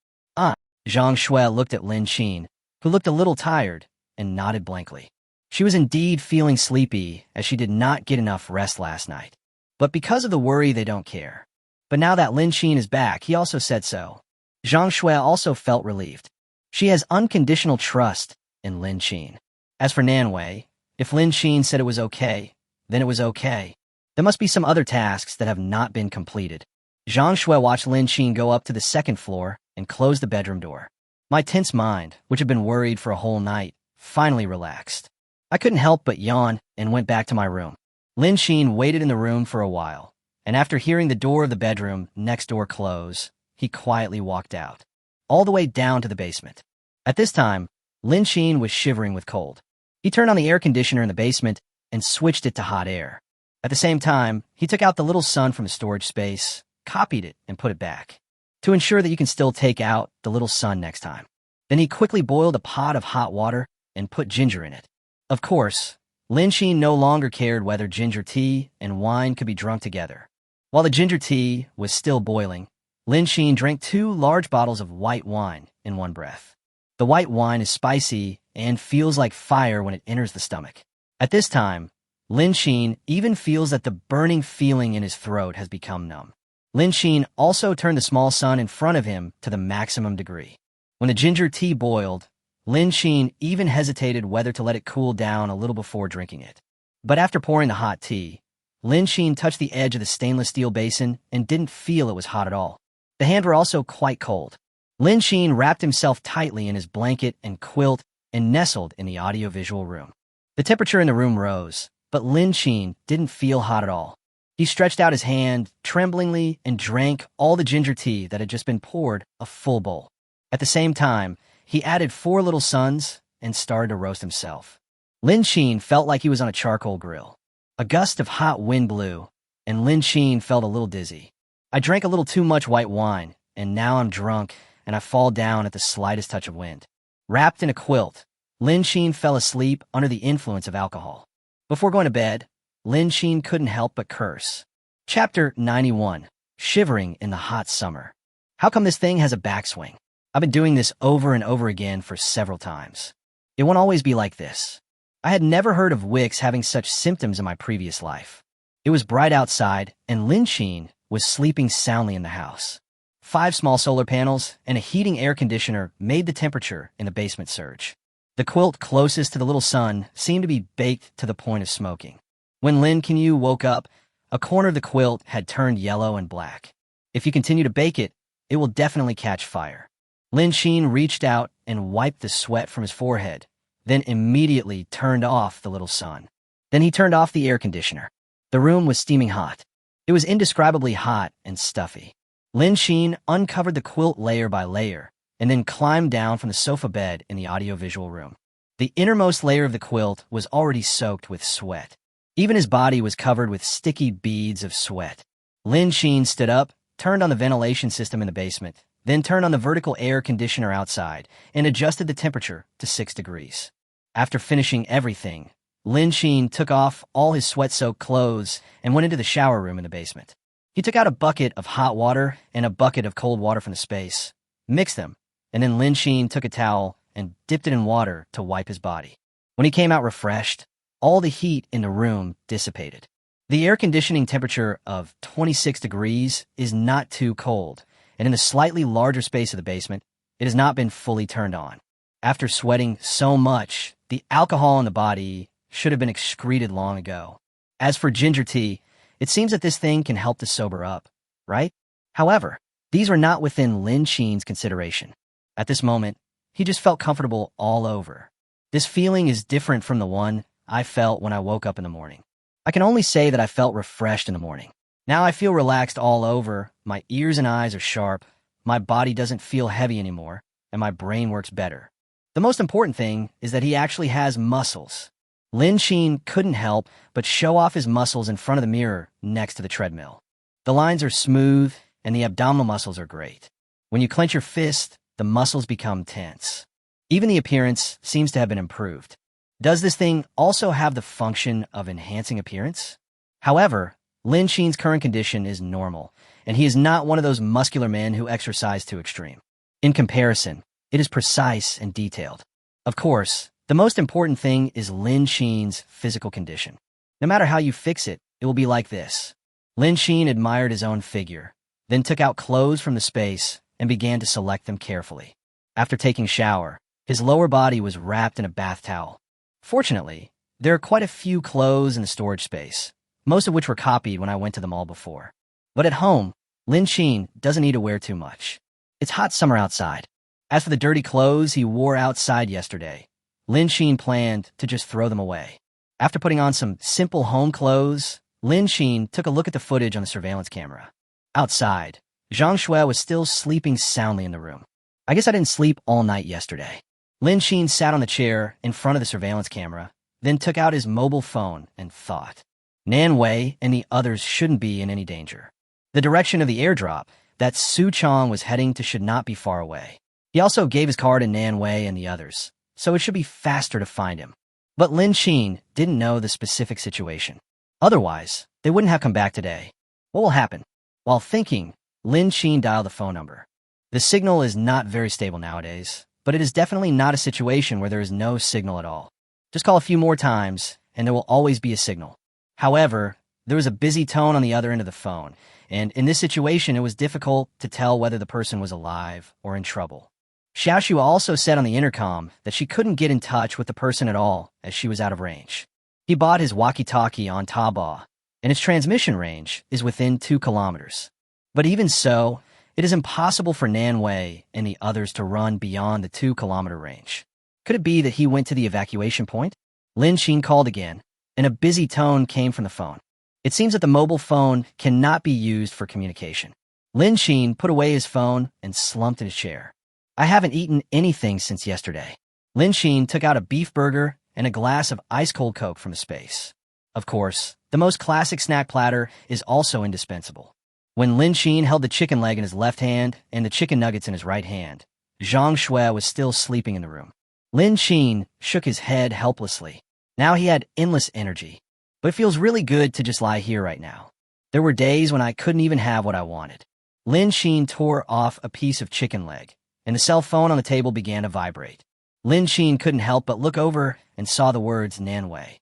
Zhang Shui looked at Lin Xin, who looked a little tired, and nodded blankly. She was indeed feeling sleepy, as she did not get enough rest last night. But because of the worry, they don't care. But now that Lin Xin is back, he also said so. Zhang Shui also felt relieved. She has unconditional trust in Lin Xin. As for Nanwei, if Lin Xin said it was okay, then it was okay. There must be some other tasks that have not been completed. Zhang Shui watched Lin Xin go up to the 2nd floor and close the bedroom door. My tense mind, which had been worried for a whole night, finally relaxed. I couldn't help but yawn and went back to my room. Lin Xin waited in the room for a while, and after hearing the door of the bedroom next door close, he quietly walked out, all the way down to the basement. At this time, Lin Xin was shivering with cold. He turned on the air conditioner in the basement and switched it to hot air. At the same time, he took out the little sun from the storage space, copied it, and put it back, to ensure that you can still take out the little sun next time. Then he quickly boiled a pot of hot water and put ginger in it. Of course, Lin Xin no longer cared whether ginger tea and wine could be drunk together. While the ginger tea was still boiling, Lin Xin drank 2 large bottles of white wine in one breath. The white wine is spicy and feels like fire when it enters the stomach. At this time, Lin Xin even feels that the burning feeling in his throat has become numb. Lin Xin also turned the small sun in front of him to the maximum degree. When the ginger tea boiled, Lin Xin even hesitated whether to let it cool down a little before drinking it. But after pouring the hot tea, Lin Xin touched the edge of the stainless steel basin and didn't feel it was hot at all. The hands were also quite cold. Lin Xin wrapped himself tightly in his blanket and quilt and nestled in the audiovisual room. The temperature in the room rose, but Lin Xin didn't feel hot at all. He stretched out his hand tremblingly and drank all the ginger tea that had just been poured, a full bowl. At the same time, he added 4 little suns and started to roast himself. Lin Xin felt like he was on a charcoal grill. A gust of hot wind blew, and Lin Xin felt a little dizzy. I drank a little too much white wine, and now I'm drunk, and I fall down at the slightest touch of wind. Wrapped in a quilt, Lin Xin fell asleep under the influence of alcohol. Before going to bed, Lin Xin couldn't help but curse. Chapter 91. Shivering in the Hot Summer. How come this thing has a backswing? I've been doing this over and over again for several times. It won't always be like this. I had never heard of Wicks having such symptoms in my previous life. It was bright outside, and Lin Xin was sleeping soundly in the house. 5 small solar panels and a heating air conditioner made the temperature in the basement surge. The quilt closest to the little sun seemed to be baked to the point of smoking. When Lin Kinyu woke up, a corner of the quilt had turned yellow and black. If you continue to bake it, it will definitely catch fire. Lin Xin reached out and wiped the sweat from his forehead, then immediately turned off the little sun. Then he turned off the air conditioner. The room was steaming hot. It was indescribably hot and stuffy. Lin Xin uncovered the quilt layer by layer and then climbed down from the sofa bed in the audiovisual room. The innermost layer of the quilt was already soaked with sweat. Even his body was covered with sticky beads of sweat. Lin Xin stood up, turned on the ventilation system in the basement, then turned on the vertical air conditioner outside and adjusted the temperature to 6 degrees. After finishing everything, Lin Sheen took off all his sweat-soaked clothes and went into the shower room in the basement. He took out a bucket of hot water and a bucket of cold water from the space, mixed them, and then Lin Sheen took a towel and dipped it in water to wipe his body. When he came out refreshed, all the heat in the room dissipated. The air conditioning temperature of 26 degrees is not too cold, and in the slightly larger space of the basement, it has not been fully turned on. After sweating so much, the alcohol in the body should have been excreted long ago. As for ginger tea, it seems that this thing can help to sober up, right? However, these were not within Lin Sheen's consideration. At this moment, he just felt comfortable all over. This feeling is different from the one I felt when I woke up in the morning. I can only say that I felt refreshed in the morning. Now I feel relaxed all over, my ears and eyes are sharp, my body doesn't feel heavy anymore, and my brain works better. The most important thing is that he actually has muscles. Lin Sheen couldn't help but show off his muscles in front of the mirror next to the treadmill. The lines are smooth, and the abdominal muscles are great. When you clench your fist, the muscles become tense. Even the appearance seems to have been improved. Does this thing also have the function of enhancing appearance? However, Lin Sheen's current condition is normal, and he is not one of those muscular men who exercise to extreme. In comparison, it is precise and detailed. Of course, the most important thing is Lin Sheen's physical condition. No matter how you fix it, it will be like this. Lin Sheen admired his own figure, then took out clothes from the space and began to select them carefully. After taking a shower, his lower body was wrapped in a bath towel. Fortunately, there are quite a few clothes in the storage space, most of which were copied when I went to the mall before. But at home, Lin Sheen doesn't need to wear too much. It's hot summer outside. As for the dirty clothes he wore outside yesterday, Lin Sheen planned to just throw them away. After putting on some simple home clothes, Lin Sheen took a look at the footage on the surveillance camera. Outside, Zhang Shui was still sleeping soundly in the room. I guess I didn't sleep all night yesterday. Lin Sheen sat on the chair in front of the surveillance camera, then took out his mobile phone and thought. Nan Wei and the others shouldn't be in any danger. The direction of the airdrop that Su Chong was heading to should not be far away. He also gave his car to Nan Wei and the others, so it should be faster to find him. But Lin Sheen didn't know the specific situation. Otherwise, they wouldn't have come back today. What will happen? While thinking, Lin Sheen dialed the phone number. The signal is not very stable nowadays, but it is definitely not a situation where there is no signal at all. Just call a few more times, and there will always be a signal. However, there was a busy tone on the other end of the phone, and in this situation it was difficult to tell whether the person was alive or in trouble. Xiaoxu also said on the intercom that she couldn't get in touch with the person at all as she was out of range. He bought his walkie-talkie on Taobao, and its transmission range is within 2 kilometers. But even so, it is impossible for Nan Wei and the others to run beyond the 2-kilometer range. Could it be that he went to the evacuation point? Lin Sheen called again, and a busy tone came from the phone. It seems that the mobile phone cannot be used for communication. Lin Sheen put away his phone and slumped in his chair. I haven't eaten anything since yesterday. Lin Sheen took out a beef burger and a glass of ice-cold Coke from the space. Of course, the most classic snack platter is also indispensable. When Lin Sheen held the chicken leg in his left hand and the chicken nuggets in his right hand, Zhang Shui was still sleeping in the room. Lin Sheen shook his head helplessly. Now he had endless energy. But it feels really good to just lie here right now. There were days when I couldn't even have what I wanted. Lin Sheen tore off a piece of chicken leg, and the cell phone on the table began to vibrate. Lin Sheen couldn't help but look over and saw the words Nan Wei.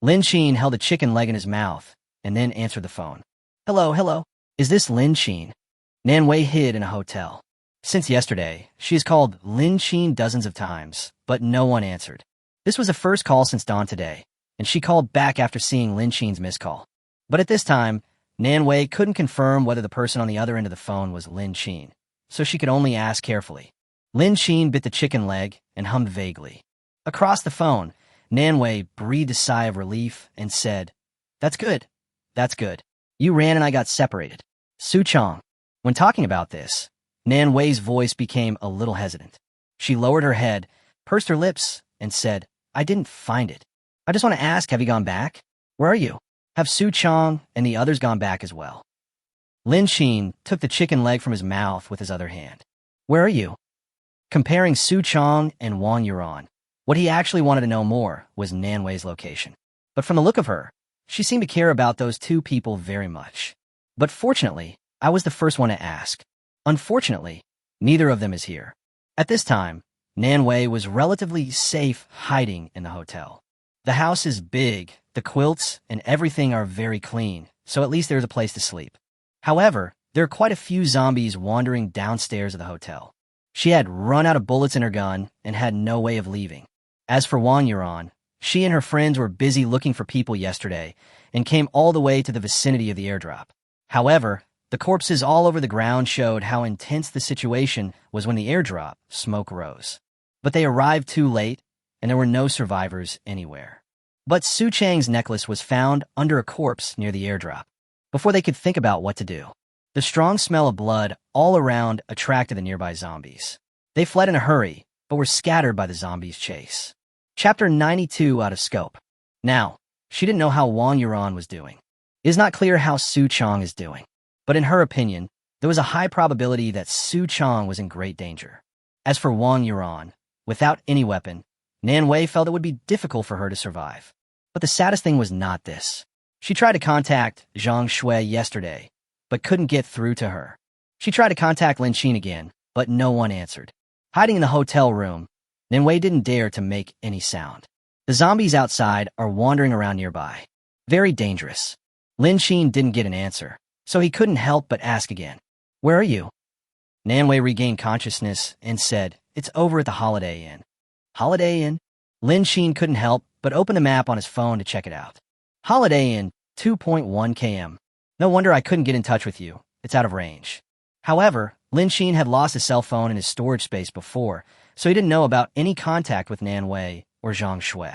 Lin Sheen held a chicken leg in his mouth and then answered the phone. Hello. Is this Lin Sheen? Nan Wei hid in a hotel. Since yesterday, she has called Lin Sheen dozens of times, but no one answered. This was the first call since dawn today, and she called back after seeing Lin Sheen's missed call. But at this time, Nan Wei couldn't confirm whether the person on the other end of the phone was Lin Sheen, so she could only ask carefully. Lin Sheen bit the chicken leg and hummed vaguely. Across the phone, Nan Wei breathed a sigh of relief and said, That's good. You ran and I got separated. Su Chong. When talking about this, Nan Wei's voice became a little hesitant. She lowered her head, pursed her lips, and said, I didn't find it. I just want to ask, have you gone back? Where are you? Have Su Chong and the others gone back as well? Lin Xin took the chicken leg from his mouth with his other hand. Where are you? Comparing Su Chong and Wang Yuan, what he actually wanted to know more was Nanwei's location. But from the look of her, she seemed to care about those two people very much. But fortunately, I was the first one to ask. Unfortunately, neither of them is here. At this time, Nanwei was relatively safe hiding in the hotel. The house is big, the quilts and everything are very clean, so at least there's a place to sleep. However, there are quite a few zombies wandering downstairs of the hotel. She had run out of bullets in her gun and had no way of leaving. As for Wang Yuan, she and her friends were busy looking for people yesterday and came all the way to the vicinity of the airdrop. However, the corpses all over the ground showed how intense the situation was when the airdrop smoke rose. But they arrived too late, and there were no survivors anywhere. But Su Chang's necklace was found under a corpse near the airdrop. Before they could think about what to do, the strong smell of blood all around attracted the nearby zombies. They fled in a hurry, but were scattered by the zombies' chase. Chapter 92 out of scope. Now, she didn't know how Wang Yuan was doing. It is not clear how Su Chong is doing. But in her opinion, there was a high probability that Su Chong was in great danger. As for Wang Yuan, without any weapon, Nanwei felt it would be difficult for her to survive. But the saddest thing was not this. She tried to contact Zhang Shui yesterday, but couldn't get through to her. She tried to contact Lin Xin again, but no one answered. Hiding in the hotel room, Nanwei didn't dare to make any sound. The zombies outside are wandering around nearby. Very dangerous. Lin Xin didn't get an answer, so he couldn't help but ask again. Where are you? Nanwei regained consciousness and said, It's over at the Holiday Inn. Holiday Inn? Lin Xin couldn't help but open the map on his phone to check it out. Holiday Inn, 2.1 km. No wonder I couldn't get in touch with you. It's out of range. However, Lin Xin had lost his cell phone in his storage space before, so he didn't know about any contact with Nanwei or Zhang Shui.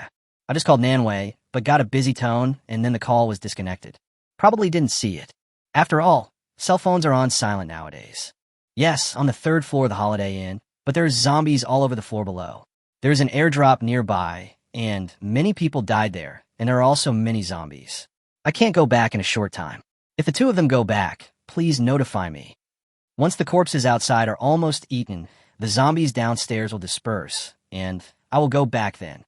I just called Nanwei, but got a busy tone, and then the call was disconnected. Probably didn't see it. After all, cell phones are on silent nowadays. Yes, on the 3rd floor of the Holiday Inn, but there's zombies all over the floor below. There's an airdrop nearby, and many people died there, and there are also many zombies. I can't go back in a short time. If the two of them go back, please notify me. Once the corpses outside are almost eaten, the zombies downstairs will disperse, and I will go back then.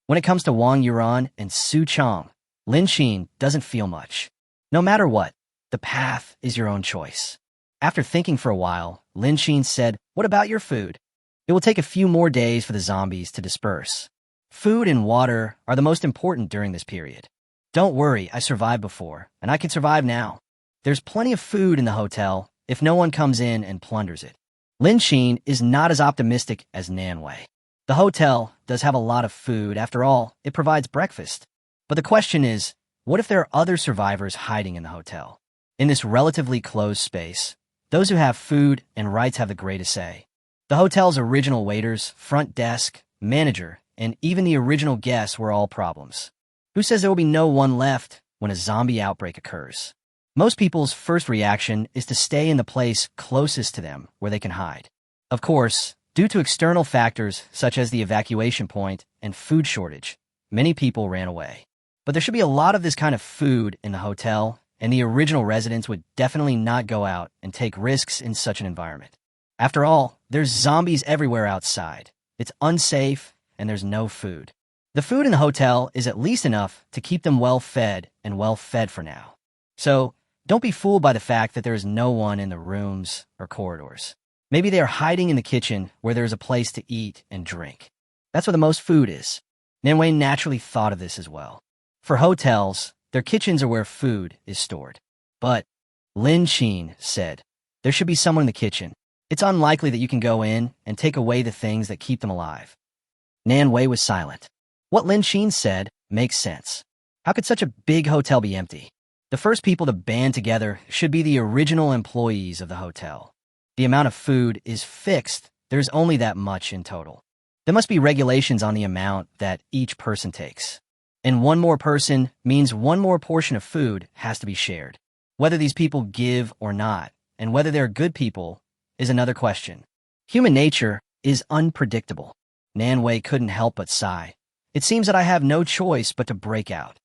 When it comes to Wang Yuan and Su Chong, Lin Xin doesn't feel much. No matter what, the path is your own choice. After thinking for a while, Lin Xin said, What about your food? It will take a few more days for the zombies to disperse. Food and water are the most important during this period. Don't worry, I survived before, and I can survive now. There's plenty of food in the hotel if no one comes in and plunders it. Lin Xin is not as optimistic as Nanwei. The hotel does have a lot of food. After all, it provides breakfast. But the question is, what if there are other survivors hiding in the hotel? In this relatively closed space, those who have food and rights have the greatest say. The hotel's original waiters, front desk, manager, and even the original guests were all problems. Who says there will be no one left when a zombie outbreak occurs? Most people's first reaction is to stay in the place closest to them where they can hide. Of course, due to external factors such as the evacuation point and food shortage, many people ran away. But there should be a lot of this kind of food in the hotel, and the original residents would definitely not go out and take risks in such an environment. After all, there's zombies everywhere outside. It's unsafe, and there's no food. The food in the hotel is at least enough to keep them well-fed and well-fed for now. So, don't be fooled by the fact that there is no one in the rooms or corridors. Maybe they are hiding in the kitchen where there is a place to eat and drink. That's where the most food is. Nanwei naturally thought of this as well. For hotels, their kitchens are where food is stored. But Lin Xin said, there should be someone in the kitchen. It's unlikely that you can go in and take away the things that keep them alive. Nanwei was silent. What Lin Xin said makes sense. How could such a big hotel be empty? The first people to band together should be the original employees of the hotel. The amount of food is fixed. There's only that much in total. There must be regulations on the amount that each person takes. And one more person means one more portion of food has to be shared. Whether these people give or not, and whether they're good people, is another question. Human nature is unpredictable. Nanwei couldn't help but sigh. It seems that I have no choice but to break out.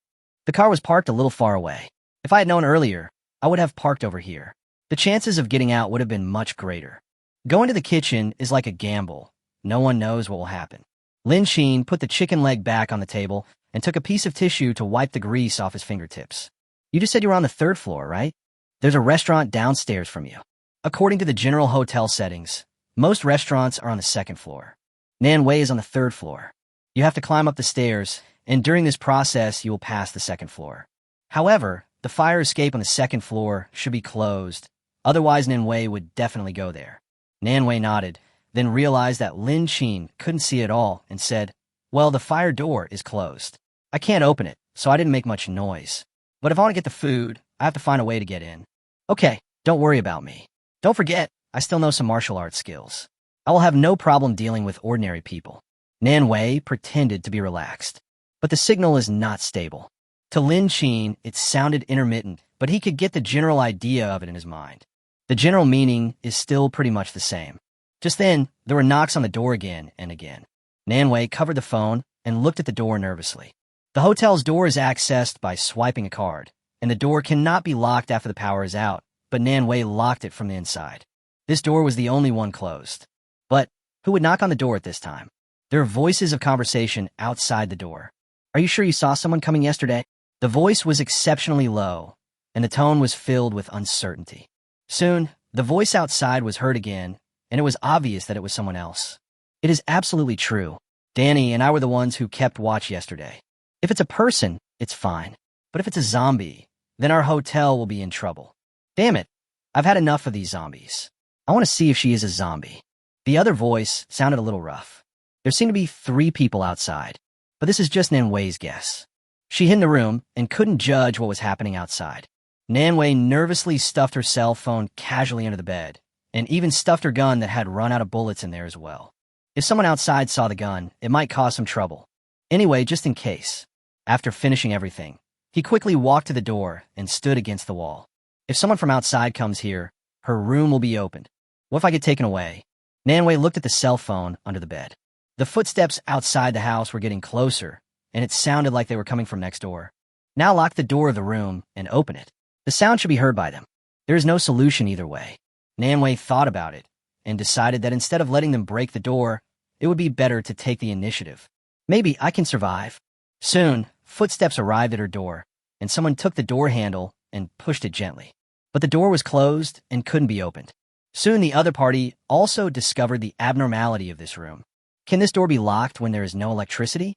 The car was parked a little far away. If I had known earlier, I would have parked over here. the chances of getting out would have been much greater. Going to the kitchen is like a gamble. No one knows what will happen. Lin Sheen put the chicken leg back on the table and took a piece of tissue to wipe the grease off his fingertips. You just said you were on the 3rd floor, right? There's a restaurant downstairs from you. According to the general hotel settings, most restaurants are on the 2nd floor. Nan Wei is on the 3rd floor. You have to climb up the stairs, and during this process, you will pass the 2nd floor. However, the fire escape on the 2nd floor should be closed. Otherwise, Nan Wei would definitely go there. Nan Wei nodded, then realized that Lin Sheen couldn't see it all and said, well, the fire door is closed. I can't open it, so I didn't make much noise. But if I want to get the food, I have to find a way to get in. Okay, don't worry about me. Don't forget, I still know some martial arts skills. I will have no problem dealing with ordinary people. Nan Wei pretended to be relaxed. But the signal is not stable. To Lin Sheen, it sounded intermittent, but he could get the general idea of it in his mind. The general meaning is still pretty much the same. Just then, there were knocks on the door again and again. Nan Wei covered the phone and looked at the door nervously. The hotel's door is accessed by swiping a card, and the door cannot be locked after the power is out, but Nan Wei locked it from the inside. This door was the only one closed. But who would knock on the door at this time? There are voices of conversation outside the door. Are you sure you saw someone coming yesterday? The voice was exceptionally low, and the tone was filled with uncertainty. Soon, the voice outside was heard again, and it was obvious that it was someone else. It is absolutely true. Danny and I were the ones who kept watch yesterday. If it's a person, it's fine. But if it's a zombie, then our hotel will be in trouble. Damn it, I've had enough of these zombies. I want to see if she is a zombie. The other voice sounded a little rough. There seemed to be 3 people outside, but this is just Nan Wei's guess. She hid in the room and couldn't judge what was happening outside. Nan Wei nervously stuffed her cell phone casually under the bed, and even stuffed her gun that had run out of bullets in there as well. If someone outside saw the gun, it might cause some trouble. Anyway, just in case. After finishing everything, he quickly walked to the door and stood against the wall. If someone from outside comes here, her room will be opened. What if I get taken away? Nan Wei looked at the cell phone under the bed. The footsteps outside the house were getting closer, and it sounded like they were coming from next door. Now lock the door of the room and open it. The sound should be heard by them. There is no solution either way. Nan Wei thought about it and decided that instead of letting them break the door, it would be better to take the initiative. Maybe I can survive. Soon, footsteps arrived at her door, and someone took the door handle and pushed it gently. But the door was closed and couldn't be opened. Soon the other party also discovered the abnormality of this room. Can this door be locked when there is no electricity?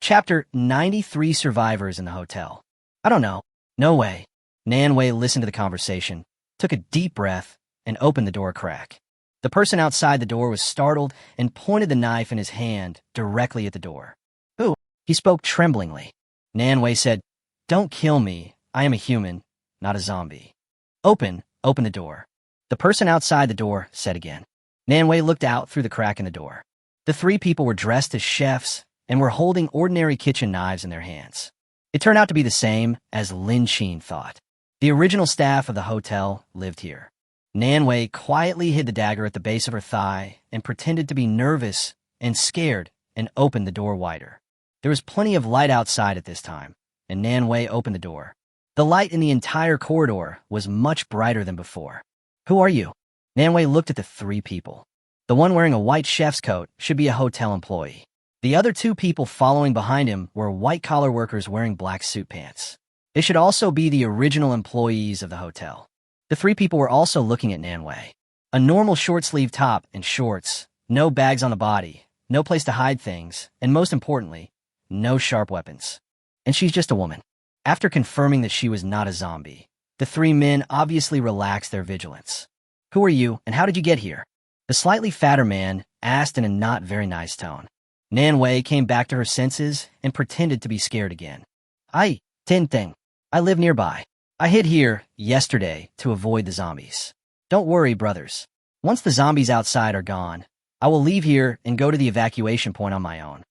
Chapter 93 Survivors in the Hotel. I don't know. No way. Nan Wei listened to the conversation, took a deep breath, and opened the door a crack. The person outside the door was startled and pointed the knife in his hand directly at the door. Ooh, he spoke tremblingly. Nan Wei said, "Don't kill me. I am a human, not a zombie." Open the door. The person outside the door said again. Nan Wei looked out through the crack in the door. The 3 people were dressed as chefs and were holding ordinary kitchen knives in their hands. It turned out to be the same as Lin Sheen thought. The original staff of the hotel lived here. Nan Wei quietly hid the dagger at the base of her thigh and pretended to be nervous and scared and opened the door wider. There was plenty of light outside at this time, and Nan Wei opened the door. The light in the entire corridor was much brighter than before. Who are you? Nan Wei looked at the 3 people. The one wearing a white chef's coat should be a hotel employee. The other 2 people following behind him were white-collar workers wearing black suit pants. They should also be the original employees of the hotel. The 3 people were also looking at Nan Wei. A normal short-sleeve top and shorts, no bags on the body, no place to hide things, and most importantly, no sharp weapons. And she's just a woman. After confirming that she was not a zombie, the 3 men obviously relaxed their vigilance. Who are you, and how did you get here? The slightly fatter man asked in a not very nice tone. Nan Wei came back to her senses and pretended to be scared again. Tin-Ting. I live nearby. I hid here yesterday to avoid the zombies. Don't worry, brothers. Once the zombies outside are gone, I will leave here and go to the evacuation point on my own.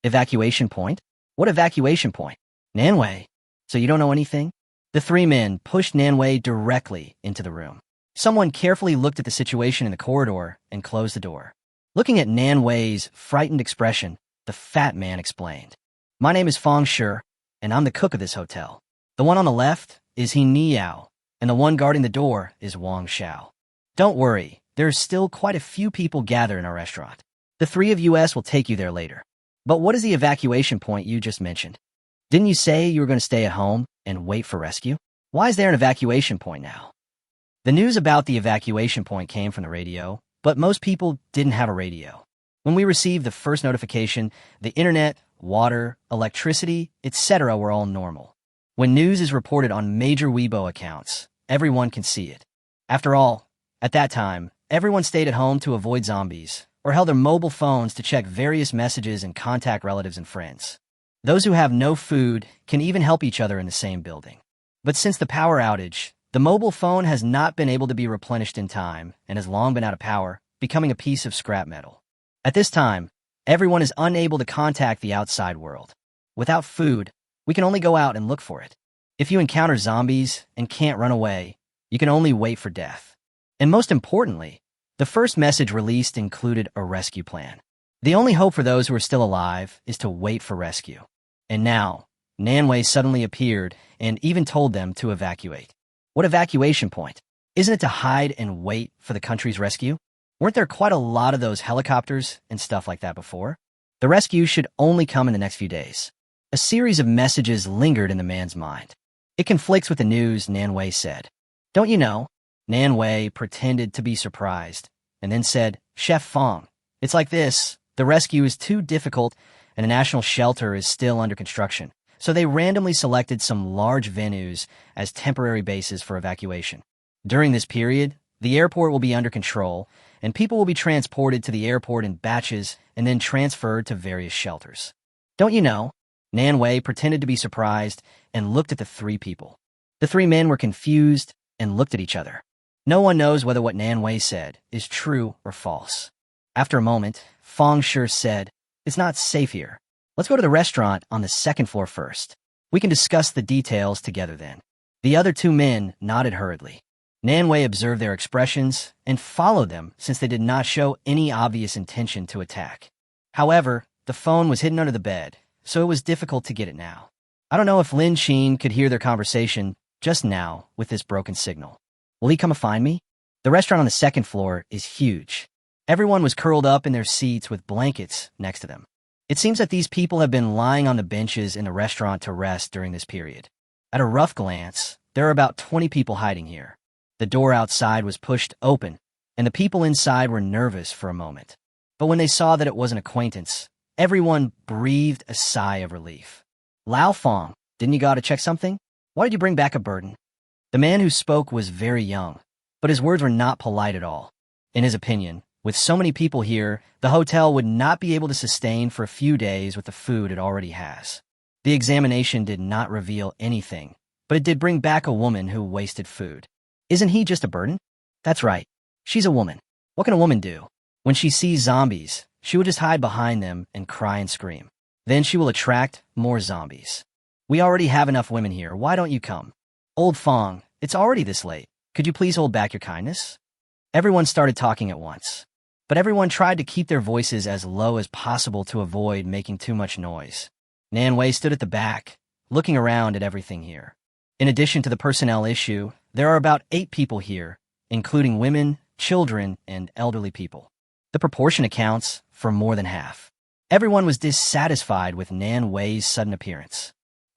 Evacuation point? What evacuation point? Nan Wei. So you don't know anything? The 3 men pushed Nan Wei directly into the room. Someone carefully looked at the situation in the corridor and closed the door. Looking at Nan Wei's frightened expression, the fat man explained. My name is Fong Shi, and I'm the cook of this hotel. The one on the left is He Niao, and the one guarding the door is Wang Xiao. Don't worry, there's still quite a few people gathered in our restaurant. The three of us will take you there later. But what is the evacuation point you just mentioned? Didn't you say you were going to stay at home and wait for rescue? Why is there an evacuation point now? The news about the evacuation point came from the radio, but most people didn't have a radio. When we received the first notification, the internet, water, electricity, etc. were all normal. When news is reported on major Weibo accounts, everyone can see it. After all, at that time, everyone stayed at home to avoid zombies, or held their mobile phones to check various messages and contact relatives and friends. Those who have no food can even help each other in the same building. But since the power outage, the mobile phone has not been able to be replenished in time and has long been out of power, becoming a piece of scrap metal. At this time, everyone is unable to contact the outside world. Without food, we can only go out and look for it. If you encounter zombies and can't run away, you can only wait for death. And most importantly, the first message released included a rescue plan. The only hope for those who are still alive is to wait for rescue. And now, Nanwei suddenly appeared and even told them to evacuate. What evacuation point? Isn't it to hide and wait for the country's rescue? Weren't there quite a lot of those helicopters and stuff like that before? The rescue should only come in the next few days. A series of messages lingered in the man's mind. It conflicts with the news, Nanwei said. Don't you know? Nanwei pretended to be surprised and then said, Chef Fong, it's like this. The rescue is too difficult and a national shelter is still under construction. So they randomly selected some large venues as temporary bases for evacuation. During this period, the airport will be under control and people will be transported to the airport in batches and then transferred to various shelters. Don't you know? Nanwei pretended to be surprised and looked at the three people. The three men were confused and looked at each other. No one knows whether what Nanwei said is true or false. After a moment, Fong Shi said, It's not safe here. Let's go to the restaurant on the second floor first. We can discuss the details together then. The other two men nodded hurriedly. Nanwei observed their expressions and followed them since they did not show any obvious intention to attack. However, the phone was hidden under the bed, so it was difficult to get it now. I don't know if Lin Qin could hear their conversation just now with this broken signal. Will he come and find me? The restaurant on the second floor is huge. Everyone was curled up in their seats with blankets next to them. It seems that these people have been lying on the benches in the restaurant to rest during this period. At a rough glance, there are about 20 people hiding here. The door outside was pushed open, and the people inside were nervous for a moment. But when they saw that it was an acquaintance, everyone breathed a sigh of relief. Lao Fong, didn't you go out to check something? Why did you bring back a burden? The man who spoke was very young, but his words were not polite at all. In his opinion, with so many people here, the hotel would not be able to sustain for a few days with the food it already has. The examination did not reveal anything, but it did bring back a woman who wasted food. Isn't he just a burden? That's right. She's a woman. What can a woman do? When she sees zombies, she will just hide behind them and cry and scream. Then she will attract more zombies. We already have enough women here. Why don't you come? Old Fong, it's already this late. Could you please hold back your kindness? Everyone started talking at once. But everyone tried to keep their voices as low as possible to avoid making too much noise. Nanwei stood at the back, looking around at everything here. In addition to the personnel issue, there are about 8 people here, including women, children, and elderly people. The proportion accounts for more than half. Everyone was dissatisfied with Nanwei's sudden appearance.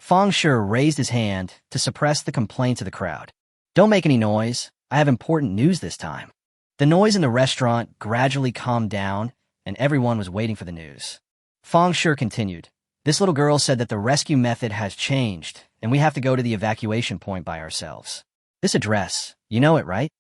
Fong Shi raised his hand to suppress the complaints of the crowd. Don't make any noise. I have important news this time. The noise in the restaurant gradually calmed down, and everyone was waiting for the news. Fong Shi continued. This little girl said that the rescue method has changed, and we have to go to the evacuation point by ourselves. This address, you know it, right?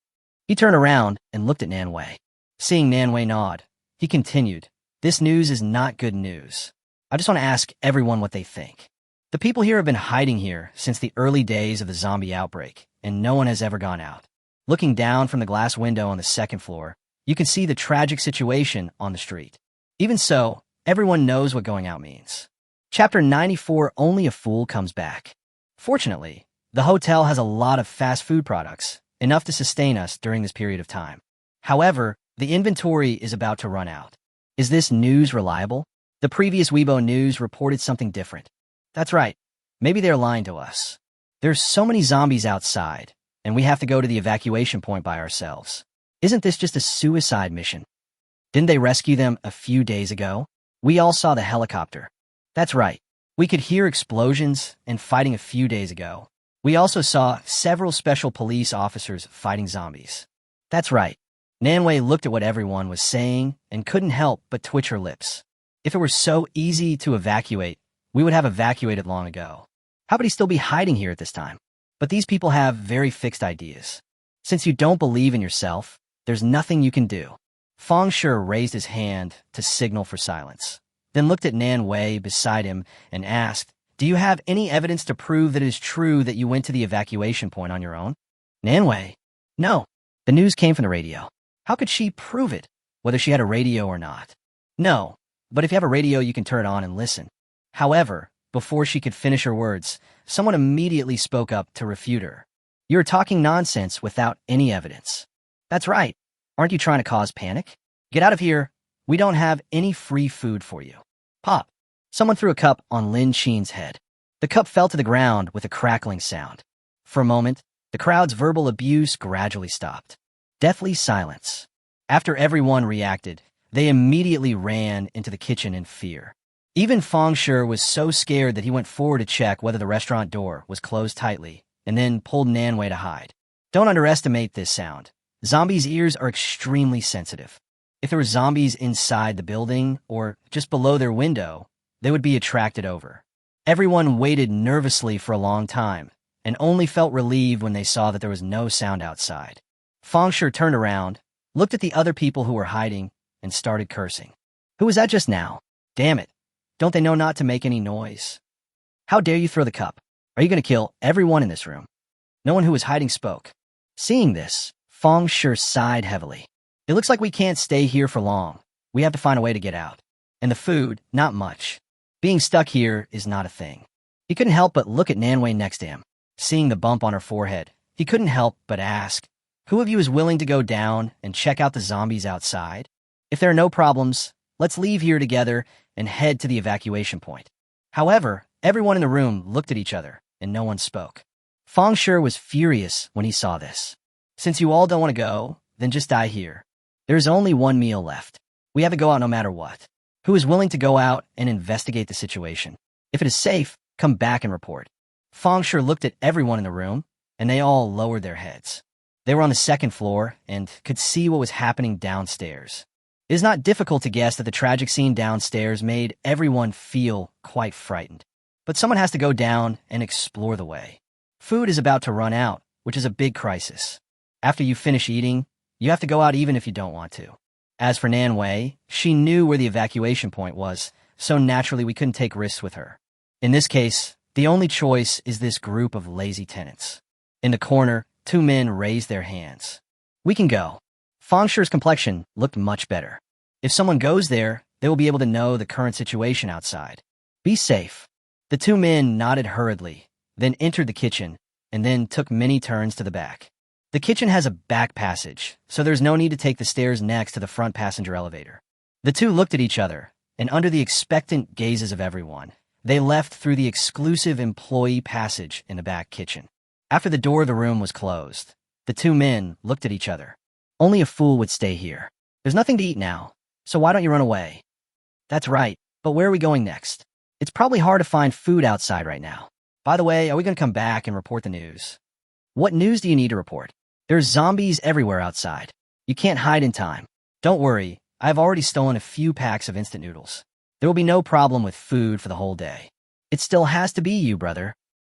He turned around and looked at Nanwei. Seeing Nanwei nod, he continued. This news is not good news. I just want to ask everyone what they think. The people here have been hiding here since the early days of the zombie outbreak, and no one has ever gone out. Looking down from the glass window on the second floor, you can see the tragic situation on the street. Even so, everyone knows what going out means. Chapter 94, Only a Fool Comes Back. Fortunately, the hotel has a lot of fast food products, enough to sustain us during this period of time. However, the inventory is about to run out. Is this news reliable? The previous Weibo news reported something different. That's right. Maybe they're lying to us. There's so many zombies outside, and we have to go to the evacuation point by ourselves. Isn't this just a suicide mission? Didn't they rescue them a few days ago? We all saw the helicopter. That's right. We could hear explosions and fighting a few days ago. We also saw several special police officers fighting zombies. That's right. Nanwei looked at what everyone was saying and couldn't help but twitch her lips. If it were so easy to evacuate, we would have evacuated long ago. How could he still be hiding here at this time? But these people have very fixed ideas. Since you don't believe in yourself, there's nothing you can do. Feng Shi raised his hand to signal for silence, then looked at Nanwei beside him and asked, "Do you have any evidence to prove that it is true that you went to the evacuation point on your own?" Nanwei, "No. The news came from the radio. How could she prove it, whether she had a radio or not?" "No, but if you have a radio, you can turn it on and listen." However, before she could finish her words, someone immediately spoke up to refute her. "You're talking nonsense without any evidence." "That's right. Aren't you trying to cause panic? Get out of here. We don't have any free food for you." Pop. Someone threw a cup on Lin Qin's head. The cup fell to the ground with a crackling sound. For a moment, the crowd's verbal abuse gradually stopped. Deathly silence. After everyone reacted, they immediately ran into the kitchen in fear. Even Feng Shi was so scared that he went forward to check whether the restaurant door was closed tightly, and then pulled Nanwei to hide. Don't underestimate this sound. Zombies' ears are extremely sensitive. If there were zombies inside the building, or just below their window, they would be attracted over. Everyone waited nervously for a long time, and only felt relieved when they saw that there was no sound outside. Feng Shi turned around, looked at the other people who were hiding, and started cursing. "Who was that just now? Damn it. Don't they know not to make any noise? How dare you throw the cup? Are you going to kill everyone in this room?" No one who was hiding spoke. Seeing this, Feng Shi sighed heavily. "It looks like we can't stay here for long. We have to find a way to get out. And the food, not much. Being stuck here is not a thing." He couldn't help but look at Nanwei next to him. Seeing the bump on her forehead, he couldn't help but ask, "Who of you is willing to go down and check out the zombies outside? If there are no problems, let's leave here together and head to the evacuation point." However, everyone in the room looked at each other, and no one spoke. Feng Shi was furious when he saw this. "Since you all don't want to go, then just die here. There is only one meal left. We have to go out no matter what. Who is willing to go out and investigate the situation? If it is safe, come back and report." Feng Shi looked at everyone in the room, and they all lowered their heads. They were on the second floor and could see what was happening downstairs. It is not difficult to guess that the tragic scene downstairs made everyone feel quite frightened. But someone has to go down and explore the way. Food is about to run out, which is a big crisis. After you finish eating, you have to go out even if you don't want to. As for Nanwei, she knew where the evacuation point was, so naturally we couldn't take risks with her. In this case, the only choice is this group of lazy tenants. In the corner, two men raised their hands. "We can go." Feng Shi's complexion looked much better. If someone goes there, they will be able to know the current situation outside. Be safe. The two men nodded hurriedly, then entered the kitchen, and then took many turns to the back. The kitchen has a back passage, so there's no need to take the stairs next to the front passenger elevator. The two looked at each other, and under the expectant gazes of everyone, they left through the exclusive employee passage in the back kitchen. After the door of the room was closed, the two men looked at each other. "Only a fool would stay here. There's nothing to eat now, so why don't you run away?" "That's right, but where are we going next? It's probably hard to find food outside right now. By the way, are we going to come back and report the news?" "What news do you need to report? There's zombies everywhere outside. You can't hide in time. Don't worry, I've already stolen a few packs of instant noodles. There will be no problem with food for the whole day." "It still has to be you, brother."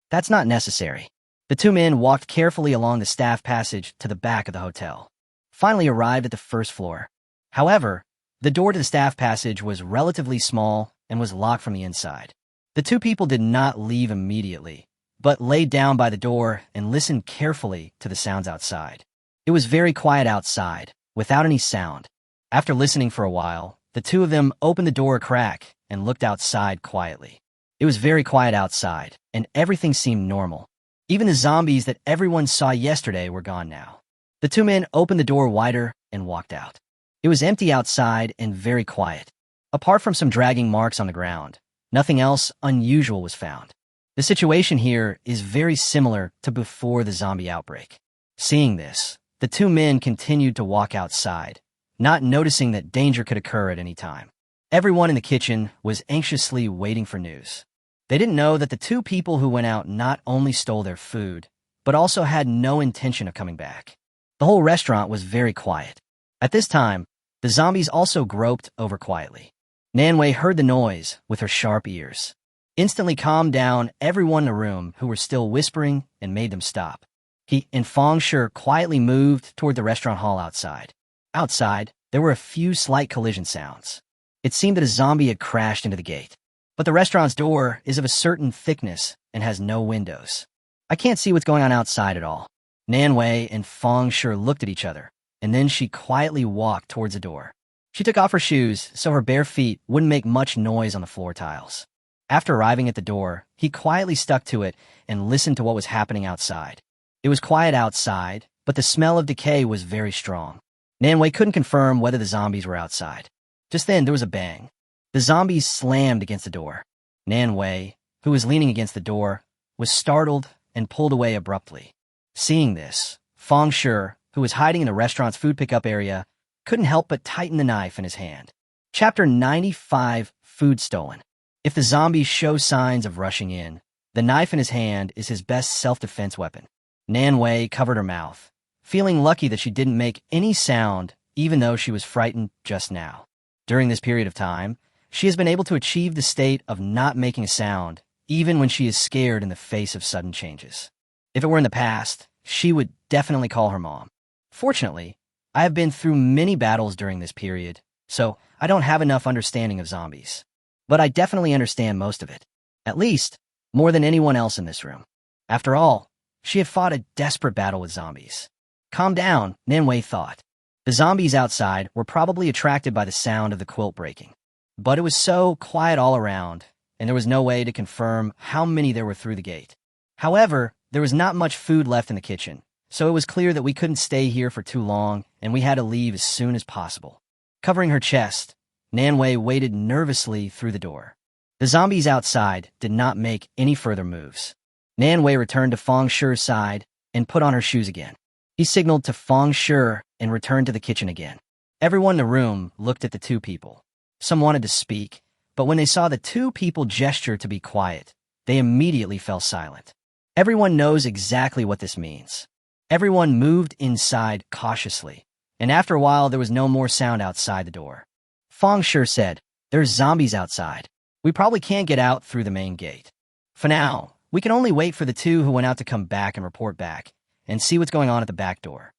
"That's not necessary." The two men walked carefully along the staff passage to the back of the hotel. Finally arrived at the first floor. However, the door to the staff passage was relatively small and was locked from the inside. The two people did not leave immediately, but laid down by the door and listened carefully to the sounds outside. It was very quiet outside, without any sound. After listening for a while, the two of them opened the door a crack and looked outside quietly. It was very quiet outside, and everything seemed normal. Even the zombies that everyone saw yesterday were gone now. The two men opened the door wider and walked out. It was empty outside and very quiet. Apart from some dragging marks on the ground, nothing else unusual was found. The situation here is very similar to before the zombie outbreak. Seeing this, the two men continued to walk outside, not noticing that danger could occur at any time. Everyone in the kitchen was anxiously waiting for news. They didn't know that the two people who went out not only stole their food, but also had no intention of coming back. The whole restaurant was very quiet. At this time, the zombies also groped over quietly. Nanwei heard the noise with her sharp ears. Instantly calmed down everyone in the room who were still whispering and made them stop. He and Feng Shi quietly moved toward the restaurant hall outside. Outside, there were a few slight collision sounds. It seemed that a zombie had crashed into the gate. But the restaurant's door is of a certain thickness and has no windows. I can't see what's going on outside at all. Nanwei and Feng Shi looked at each other, and then she quietly walked towards the door. She took off her shoes so her bare feet wouldn't make much noise on the floor tiles. After arriving at the door, he quietly stuck to it and listened to what was happening outside. It was quiet outside, but the smell of decay was very strong. Nanwei couldn't confirm whether the zombies were outside. Just then, there was a bang. The zombies slammed against the door. Nanwei, who was leaning against the door, was startled and pulled away abruptly. Seeing this, Feng Shi, who was hiding in the restaurant's food pickup area, couldn't help but tighten the knife in his hand. Chapter 95, Food Stolen. If the zombies show signs of rushing in, the knife in his hand is his best self-defense weapon. Nanwei covered her mouth, feeling lucky that she didn't make any sound even though she was frightened just now. During this period of time, she has been able to achieve the state of not making a sound even when she is scared in the face of sudden changes. If it were in the past, she would definitely call her mom. Fortunately, I have been through many battles during this period, so I don't have enough understanding of zombies. But I definitely understand most of it. At least, more than anyone else in this room. After all, she had fought a desperate battle with zombies. Calm down, Nanwei thought. The zombies outside were probably attracted by the sound of the quilt breaking. But it was so quiet all around, and there was no way to confirm how many there were through the gate. However, there was not much food left in the kitchen, so it was clear that we couldn't stay here for too long, and we had to leave as soon as possible. Covering her chest, Nanwei waited nervously through the door. The zombies outside did not make any further moves. Nanwei returned to Feng Shi's side and put on her shoes again. He signaled to Feng Shi and returned to the kitchen again. Everyone in the room looked at the two people. Some wanted to speak, but when they saw the two people gesture to be quiet, they immediately fell silent. Everyone knows exactly what this means. Everyone moved inside cautiously, and after a while there was no more sound outside the door. Feng Shi said, "There's zombies outside. We probably can't get out through the main gate. For now, we can only wait for the two who went out to come back and report back, and see what's going on at the back door.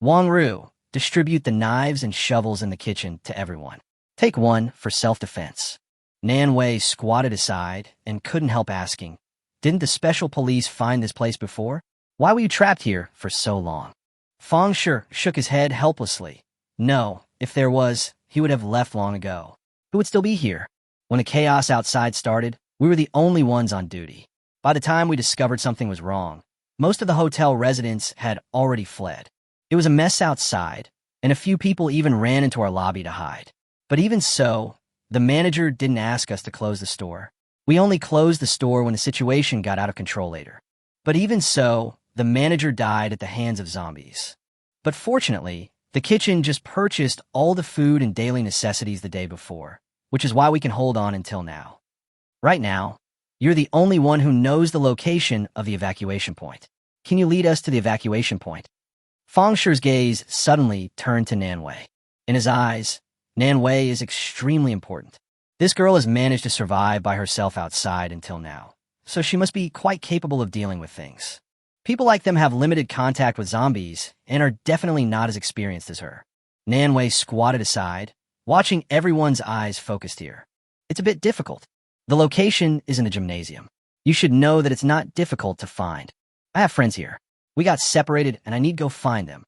Wang Ru, distribute the knives and shovels in the kitchen to everyone. Take one for self-defense." Nanwei squatted aside and couldn't help asking, "Didn't the special police find this place before? Why were you trapped here for so long?" Feng Shi shook his head helplessly. No, if there was, he would have left long ago. Who would still be here? When the chaos outside started, we were the only ones on duty. By the time we discovered something was wrong, most of the hotel residents had already fled. It was a mess outside, and a few people even ran into our lobby to hide. But even so, the manager didn't ask us to close the store. We only closed the store when the situation got out of control later. But even so, the manager died at the hands of zombies. But fortunately, the kitchen just purchased all the food and daily necessities the day before, which is why we can hold on until now. Right now, you're the only one who knows the location of the evacuation point. Can you lead us to the evacuation point? Feng Shi's gaze suddenly turned to Nanwei. In his eyes, Nanwei is extremely important. This girl has managed to survive by herself outside until now, so she must be quite capable of dealing with things. People like them have limited contact with zombies and are definitely not as experienced as her. Nanwei squatted aside, watching everyone's eyes focused here. It's a bit difficult. The location is in the gymnasium. You should know that it's not difficult to find. I have friends here. We got separated and I need to go find them.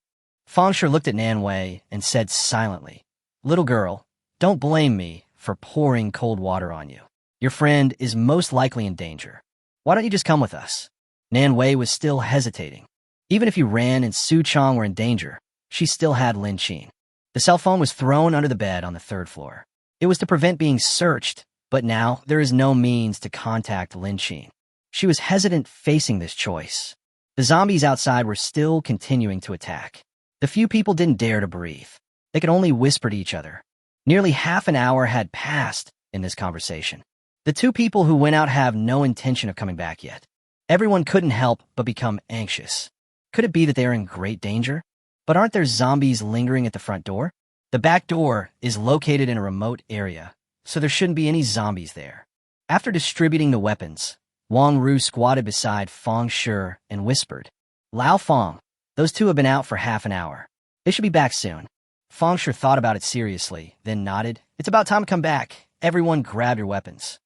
Feng Shi looked at Nanwei and said silently, "Little girl, don't blame me for pouring cold water on you. Your friend is most likely in danger. Why don't you just come with us?" Nanwei was still hesitating. Even if you ran and Su Chong were in danger, she still had Lin Qin. The cell phone was thrown under the bed on the third floor. It was to prevent being searched, but now there is no means to contact Lin Qin. She was hesitant facing this choice. The zombies outside were still continuing to attack. The few people didn't dare to breathe. They could only whisper to each other. Nearly half an hour had passed in this conversation. The two people who went out have no intention of coming back yet. Everyone couldn't help but become anxious. Could it be that they are in great danger? But aren't there zombies lingering at the front door? The back door is located in a remote area, so there shouldn't be any zombies there. After distributing the weapons, Wang Ru squatted beside Feng Shi and whispered, "Lao Feng, those two have been out for half an hour. They should be back soon." Feng Shi thought about it seriously, then nodded. "It's about time to come back. Everyone grab your weapons.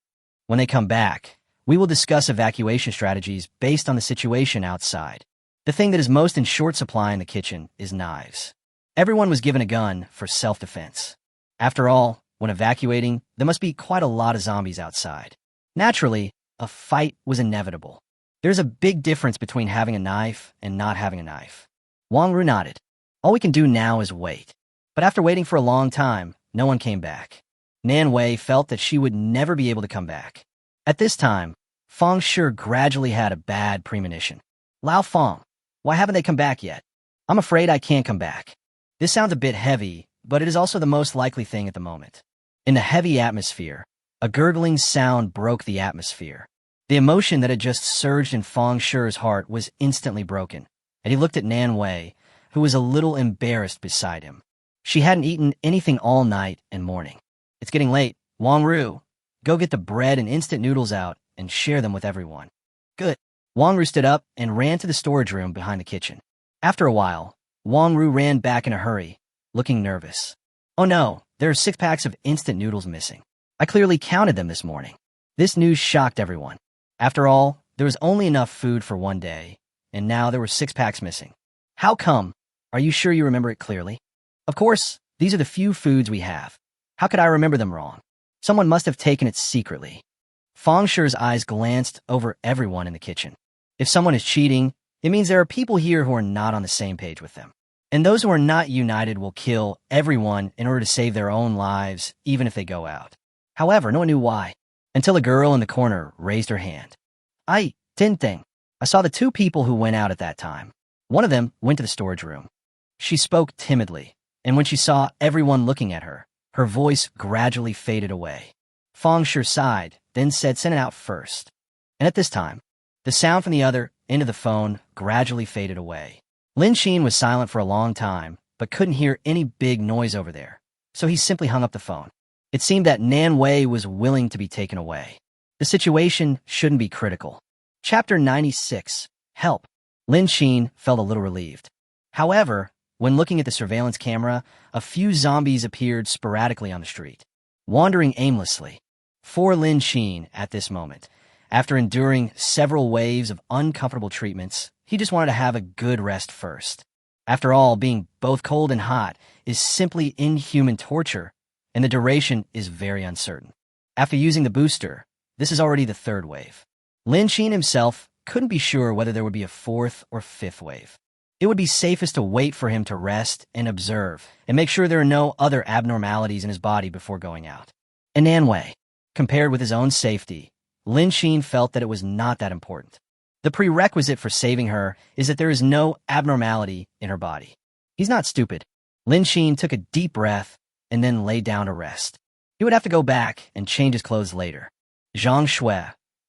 When they come back, we will discuss evacuation strategies based on the situation outside. The thing that is most in short supply in the kitchen is knives." Everyone was given a gun for self-defense. After all, when evacuating, there must be quite a lot of zombies outside. Naturally, a fight was inevitable. There's a big difference between having a knife and not having a knife. Wang Ru nodded. All we can do now is wait. But after waiting for a long time, no one came back. Nan Wei felt that she would never be able to come back. At this time, Feng Shi gradually had a bad premonition. "Lao Feng, why haven't they come back yet? I'm afraid I can't come back." This sounds a bit heavy, but it is also the most likely thing at the moment. In the heavy atmosphere, a gurgling sound broke the atmosphere. The emotion that had just surged in Feng Shi's heart was instantly broken, and he looked at Nan Wei, who was a little embarrassed beside him. She hadn't eaten anything all night and morning. "It's getting late. Wang Ru, go get the bread and instant noodles out and share them with everyone." "Good." Wang Ru stood up and ran to the storage room behind the kitchen. After a while, Wang Ru ran back in a hurry, looking nervous. "Oh no, there are 6 packs of instant noodles missing. I clearly counted them this morning." This news shocked everyone. After all, there was only enough food for one day, and now there were 6 packs missing. "How come? Are you sure you remember it clearly?" "Of course, these are the few foods we have. How could I remember them wrong? Someone must have taken it secretly." Feng Shi's eyes glanced over everyone in the kitchen. If someone is cheating, it means there are people here who are not on the same page with them. And those who are not united will kill everyone in order to save their own lives, even if they go out. However, no one knew why, until a girl in the corner raised her hand. "I didn't. I saw the 2 people who went out at that time. One of them went to the storage room." She spoke timidly, and when she saw everyone looking at her, her voice gradually faded away. Feng Shi sighed, then said, "Send it out first." And at this time, the sound from the other end of the phone gradually faded away. Lin Xin was silent for a long time, but couldn't hear any big noise over there, so he simply hung up the phone. It seemed that Nan Wei was willing to be taken away. The situation shouldn't be critical. Chapter 96. Help. Lin Xin felt a little relieved. However, when looking at the surveillance camera, a few zombies appeared sporadically on the street, wandering aimlessly. For Lin Xin, at this moment, after enduring several waves of uncomfortable treatments, he just wanted to have a good rest first. After all, being both cold and hot is simply inhuman torture, and the duration is very uncertain. After using the booster, this is already the 3rd wave. Lin Xin himself couldn't be sure whether there would be a 4th or 5th wave. It would be safest to wait for him to rest and observe, and make sure there are no other abnormalities in his body before going out. And Nan Wei, compared with his own safety, Lin Xin felt that it was not that important. The prerequisite for saving her is that there is no abnormality in her body. He's not stupid. Lin Xin took a deep breath and then lay down to rest. He would have to go back and change his clothes later. Zhang Shui,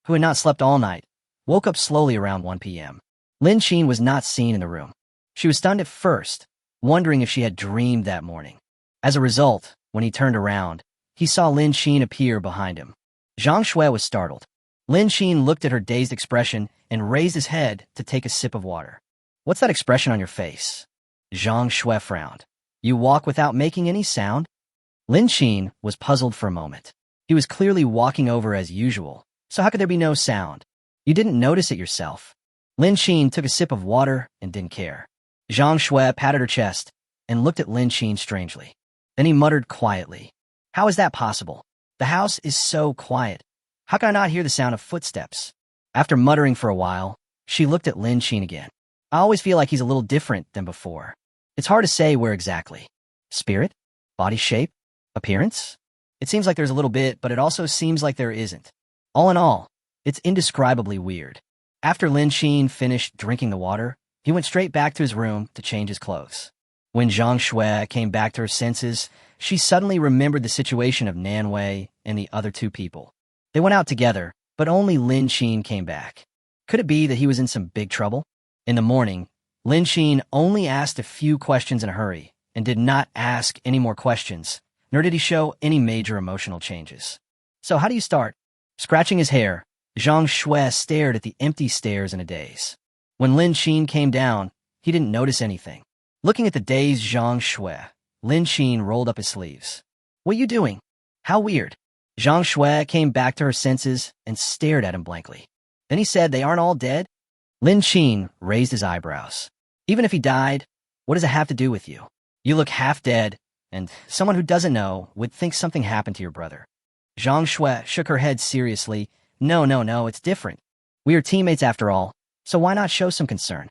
who had not slept all night, woke up slowly around 1 p.m. Lin Xin was not seen in the room. She was stunned at first, wondering if she had dreamed that morning. As a result, when he turned around, he saw Lin Xin appear behind him. Zhang Shui was startled. Lin Xin looked at her dazed expression and raised his head to take a sip of water. "What's that expression on your face?" Zhang Shui frowned. "You walk without making any sound?" Lin Xin was puzzled for a moment. He was clearly walking over as usual, so how could there be no sound? "You didn't notice it yourself." Lin Xin took a sip of water and didn't care. Zhang Shui patted her chest and looked at Lin Xin strangely. Then he muttered quietly, "How is that possible? The house is so quiet. How can I not hear the sound of footsteps?" After muttering for a while, she looked at Lin Xin again. "I always feel like he's a little different than before. It's hard to say where exactly. Spirit? Body shape? Appearance? It seems like there's a little bit, but it also seems like there isn't. All in all, it's indescribably weird." After Lin Xin finished drinking the water, he went straight back to his room to change his clothes. When Zhang Shui came back to her senses, she suddenly remembered the situation of Nan Wei and the other two people. They went out together, but only Lin Xin came back. Could it be that he was in some big trouble? In the morning, Lin Xin only asked a few questions in a hurry and did not ask any more questions, nor did he show any major emotional changes. So how do you start? Scratching his hair, Zhang Shui stared at the empty stairs in a daze. When Lin Xin came down, he didn't notice anything. Looking at the dazed Zhang Shui, Lin Xin rolled up his sleeves. What are you doing? How weird. Zhang Shui came back to her senses and stared at him blankly. Then he said, they aren't all dead? Lin Xin raised his eyebrows. Even if he died, what does it have to do with you? You look half dead, and someone who doesn't know would think something happened to your brother. Zhang Shui shook her head seriously. No, it's different. We are teammates after all, so why not show some concern?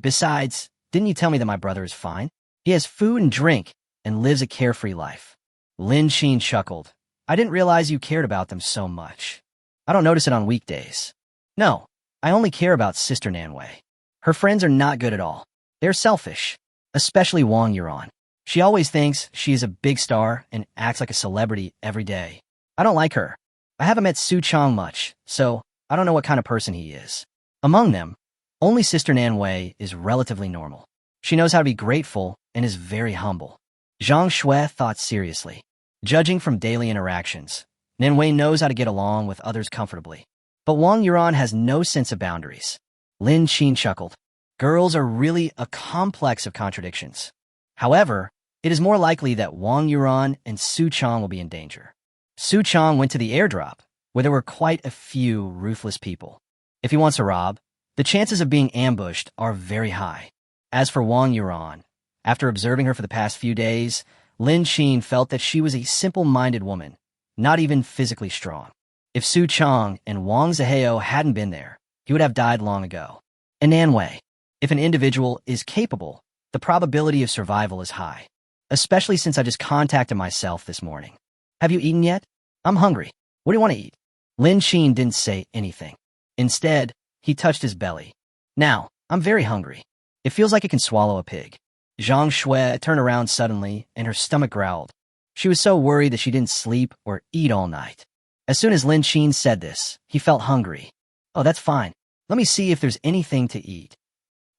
Besides, didn't you tell me that my brother is fine? He has food and drink and lives a carefree life. Lin Xin chuckled. I didn't realize you cared about them so much. I don't notice it on weekdays. No, I only care about Sister Nan Wei. Her friends are not good at all. They're selfish, especially Wang Yuan. She always thinks she is a big star and acts like a celebrity every day. I don't like her. I haven't met Su Chang much, so I don't know what kind of person he is. Among them, only Sister Nan Wei is relatively normal. She knows how to be grateful and is very humble. Zhang Shui thought seriously. Judging from daily interactions, Nan Wei knows how to get along with others comfortably. But Wang Yuan has no sense of boundaries. Lin Xin chuckled. Girls are really a complex of contradictions. However, it is more likely that Wang Yuan and Su Chang will be in danger. Su Chang went to the airdrop, where there were quite a few ruthless people. If he wants to rob, the chances of being ambushed are very high. As for Wang Yuan, after observing her for the past few days, Lin Xin felt that she was a simple-minded woman, not even physically strong. If Su Chang and Wang Zihao hadn't been there, he would have died long ago. And Nan Wei, if an individual is capable, the probability of survival is high, especially since I just contacted myself this morning. Have you eaten yet? I'm hungry. What do you want to eat? Lin Xin didn't say anything. Instead, he touched his belly. Now, I'm very hungry. It feels like it can swallow a pig. Zhang Shui turned around suddenly, and her stomach growled. She was so worried that she didn't sleep or eat all night. As soon as Lin Xin said this, he felt hungry. Oh, that's fine. Let me see if there's anything to eat.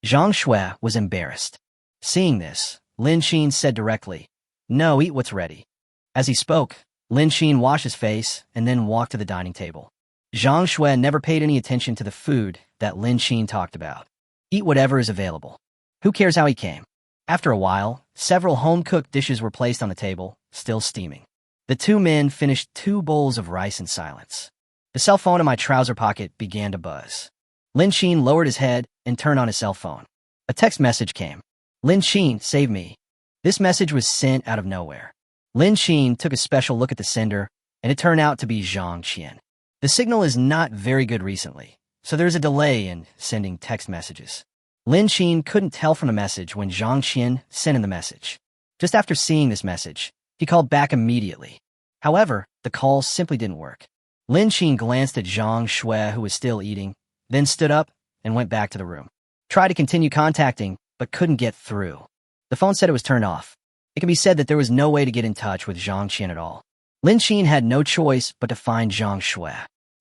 Zhang Shui was embarrassed. Seeing this, Lin Xin said directly, No, eat what's ready. As he spoke, Lin Xin washed his face and then walked to the dining table. Zhang Shui never paid any attention to the food that Lin Xin talked about. Eat whatever is available. Who cares how he came? After a while, several home-cooked dishes were placed on the table, still steaming. The two men finished 2 bowls of rice in silence. The cell phone in my trouser pocket began to buzz. Lin Xin lowered his head and turned on his cell phone. A text message came. Lin Xin, save me. This message was sent out of nowhere. Lin Xin took a special look at the sender, and it turned out to be Zhang Qian. The signal is not very good recently, so there's a delay in sending text messages. Lin Xin couldn't tell from the message when Zhang Qian sent in the message. Just after seeing this message, he called back immediately. However, the call simply didn't work. Lin Xin glanced at Zhang Shui, who was still eating, then stood up and went back to the room. Tried to continue contacting, but couldn't get through. The phone said it was turned off. It can be said that there was no way to get in touch with Zhang Qian at all. Lin Xin had no choice but to find Zhang Shui.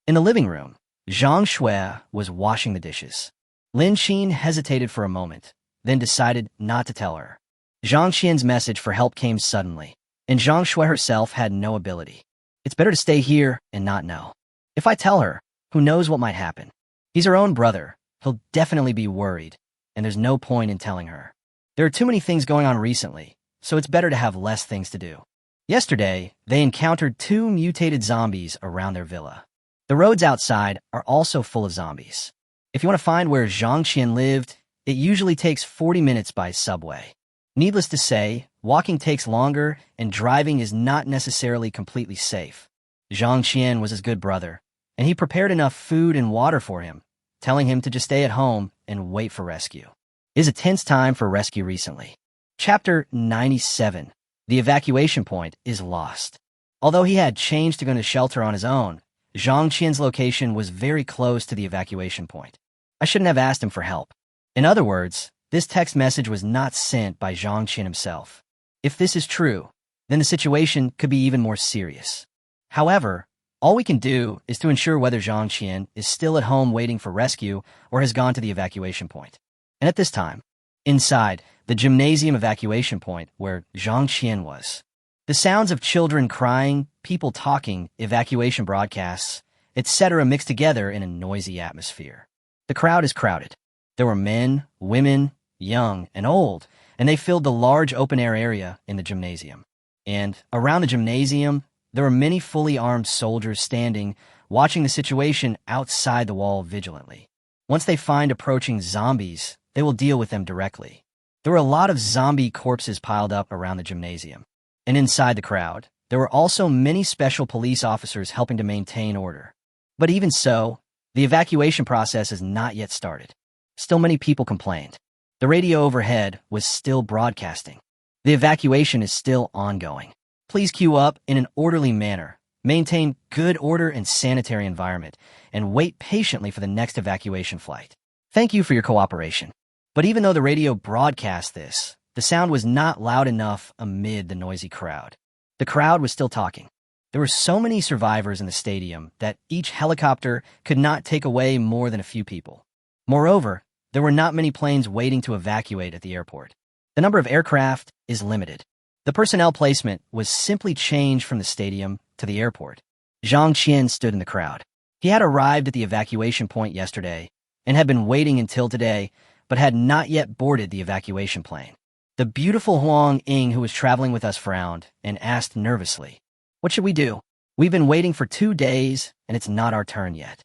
In the living room, Zhang Shui was washing the dishes. Lin Xin hesitated for a moment, then decided not to tell her. Zhang Qian's message for help came suddenly, and Zhang Shui herself had no ability. It's better to stay here and not know. If I tell her, who knows what might happen? He's her own brother. He'll definitely be worried, and there's no point in telling her. There are too many things going on recently, so it's better to have less things to do. Yesterday, they encountered 2 mutated zombies around their villa. The roads outside are also full of zombies. If you want to find where Zhang Qian lived, it usually takes 40 minutes by subway. Needless to say, walking takes longer and driving is not necessarily completely safe. Zhang Qian was his good brother, and he prepared enough food and water for him, telling him to just stay at home and wait for rescue. It is a tense time for rescue recently. Chapter 97. The evacuation point is lost. Although he had changed to go to shelter on his own, Zhang Qian's location was very close to the evacuation point. I shouldn't have asked him for help. In other words, this text message was not sent by Zhang Qian himself. If this is true, then the situation could be even more serious. However, all we can do is to ensure whether Zhang Qian is still at home waiting for rescue or has gone to the evacuation point. And at this time, inside the gymnasium evacuation point where Zhang Qian was, the sounds of children crying, people talking, evacuation broadcasts, etc. mixed together in a noisy atmosphere. The crowd is crowded. There were men, women, young, and old, and they filled the large open-air area in the gymnasium. And around the gymnasium, there were many fully armed soldiers standing, watching the situation outside the wall vigilantly. Once they find approaching zombies, they will deal with them directly. There were a lot of zombie corpses piled up around the gymnasium. And inside the crowd, there were also many special police officers helping to maintain order. But even so, the evacuation process has not yet started. Still many people complained. The radio overhead was still broadcasting. The evacuation is still ongoing. Please queue up in an orderly manner, maintain good order and sanitary environment, and wait patiently for the next evacuation flight. Thank you for your cooperation. But even though the radio broadcast this, the sound was not loud enough amid the noisy crowd. The crowd was still talking. There were so many survivors in the stadium that each helicopter could not take away more than a few people. Moreover, there were not many planes waiting to evacuate at the airport. The number of aircraft is limited. The personnel placement was simply changed from the stadium to the airport. Zhang Qian stood in the crowd. He had arrived at the evacuation point yesterday and had been waiting until today, but had not yet boarded the evacuation plane. The beautiful Huang Ying, who was traveling with us, frowned and asked nervously, "What should we do? We've been waiting for 2 days, and it's not our turn yet.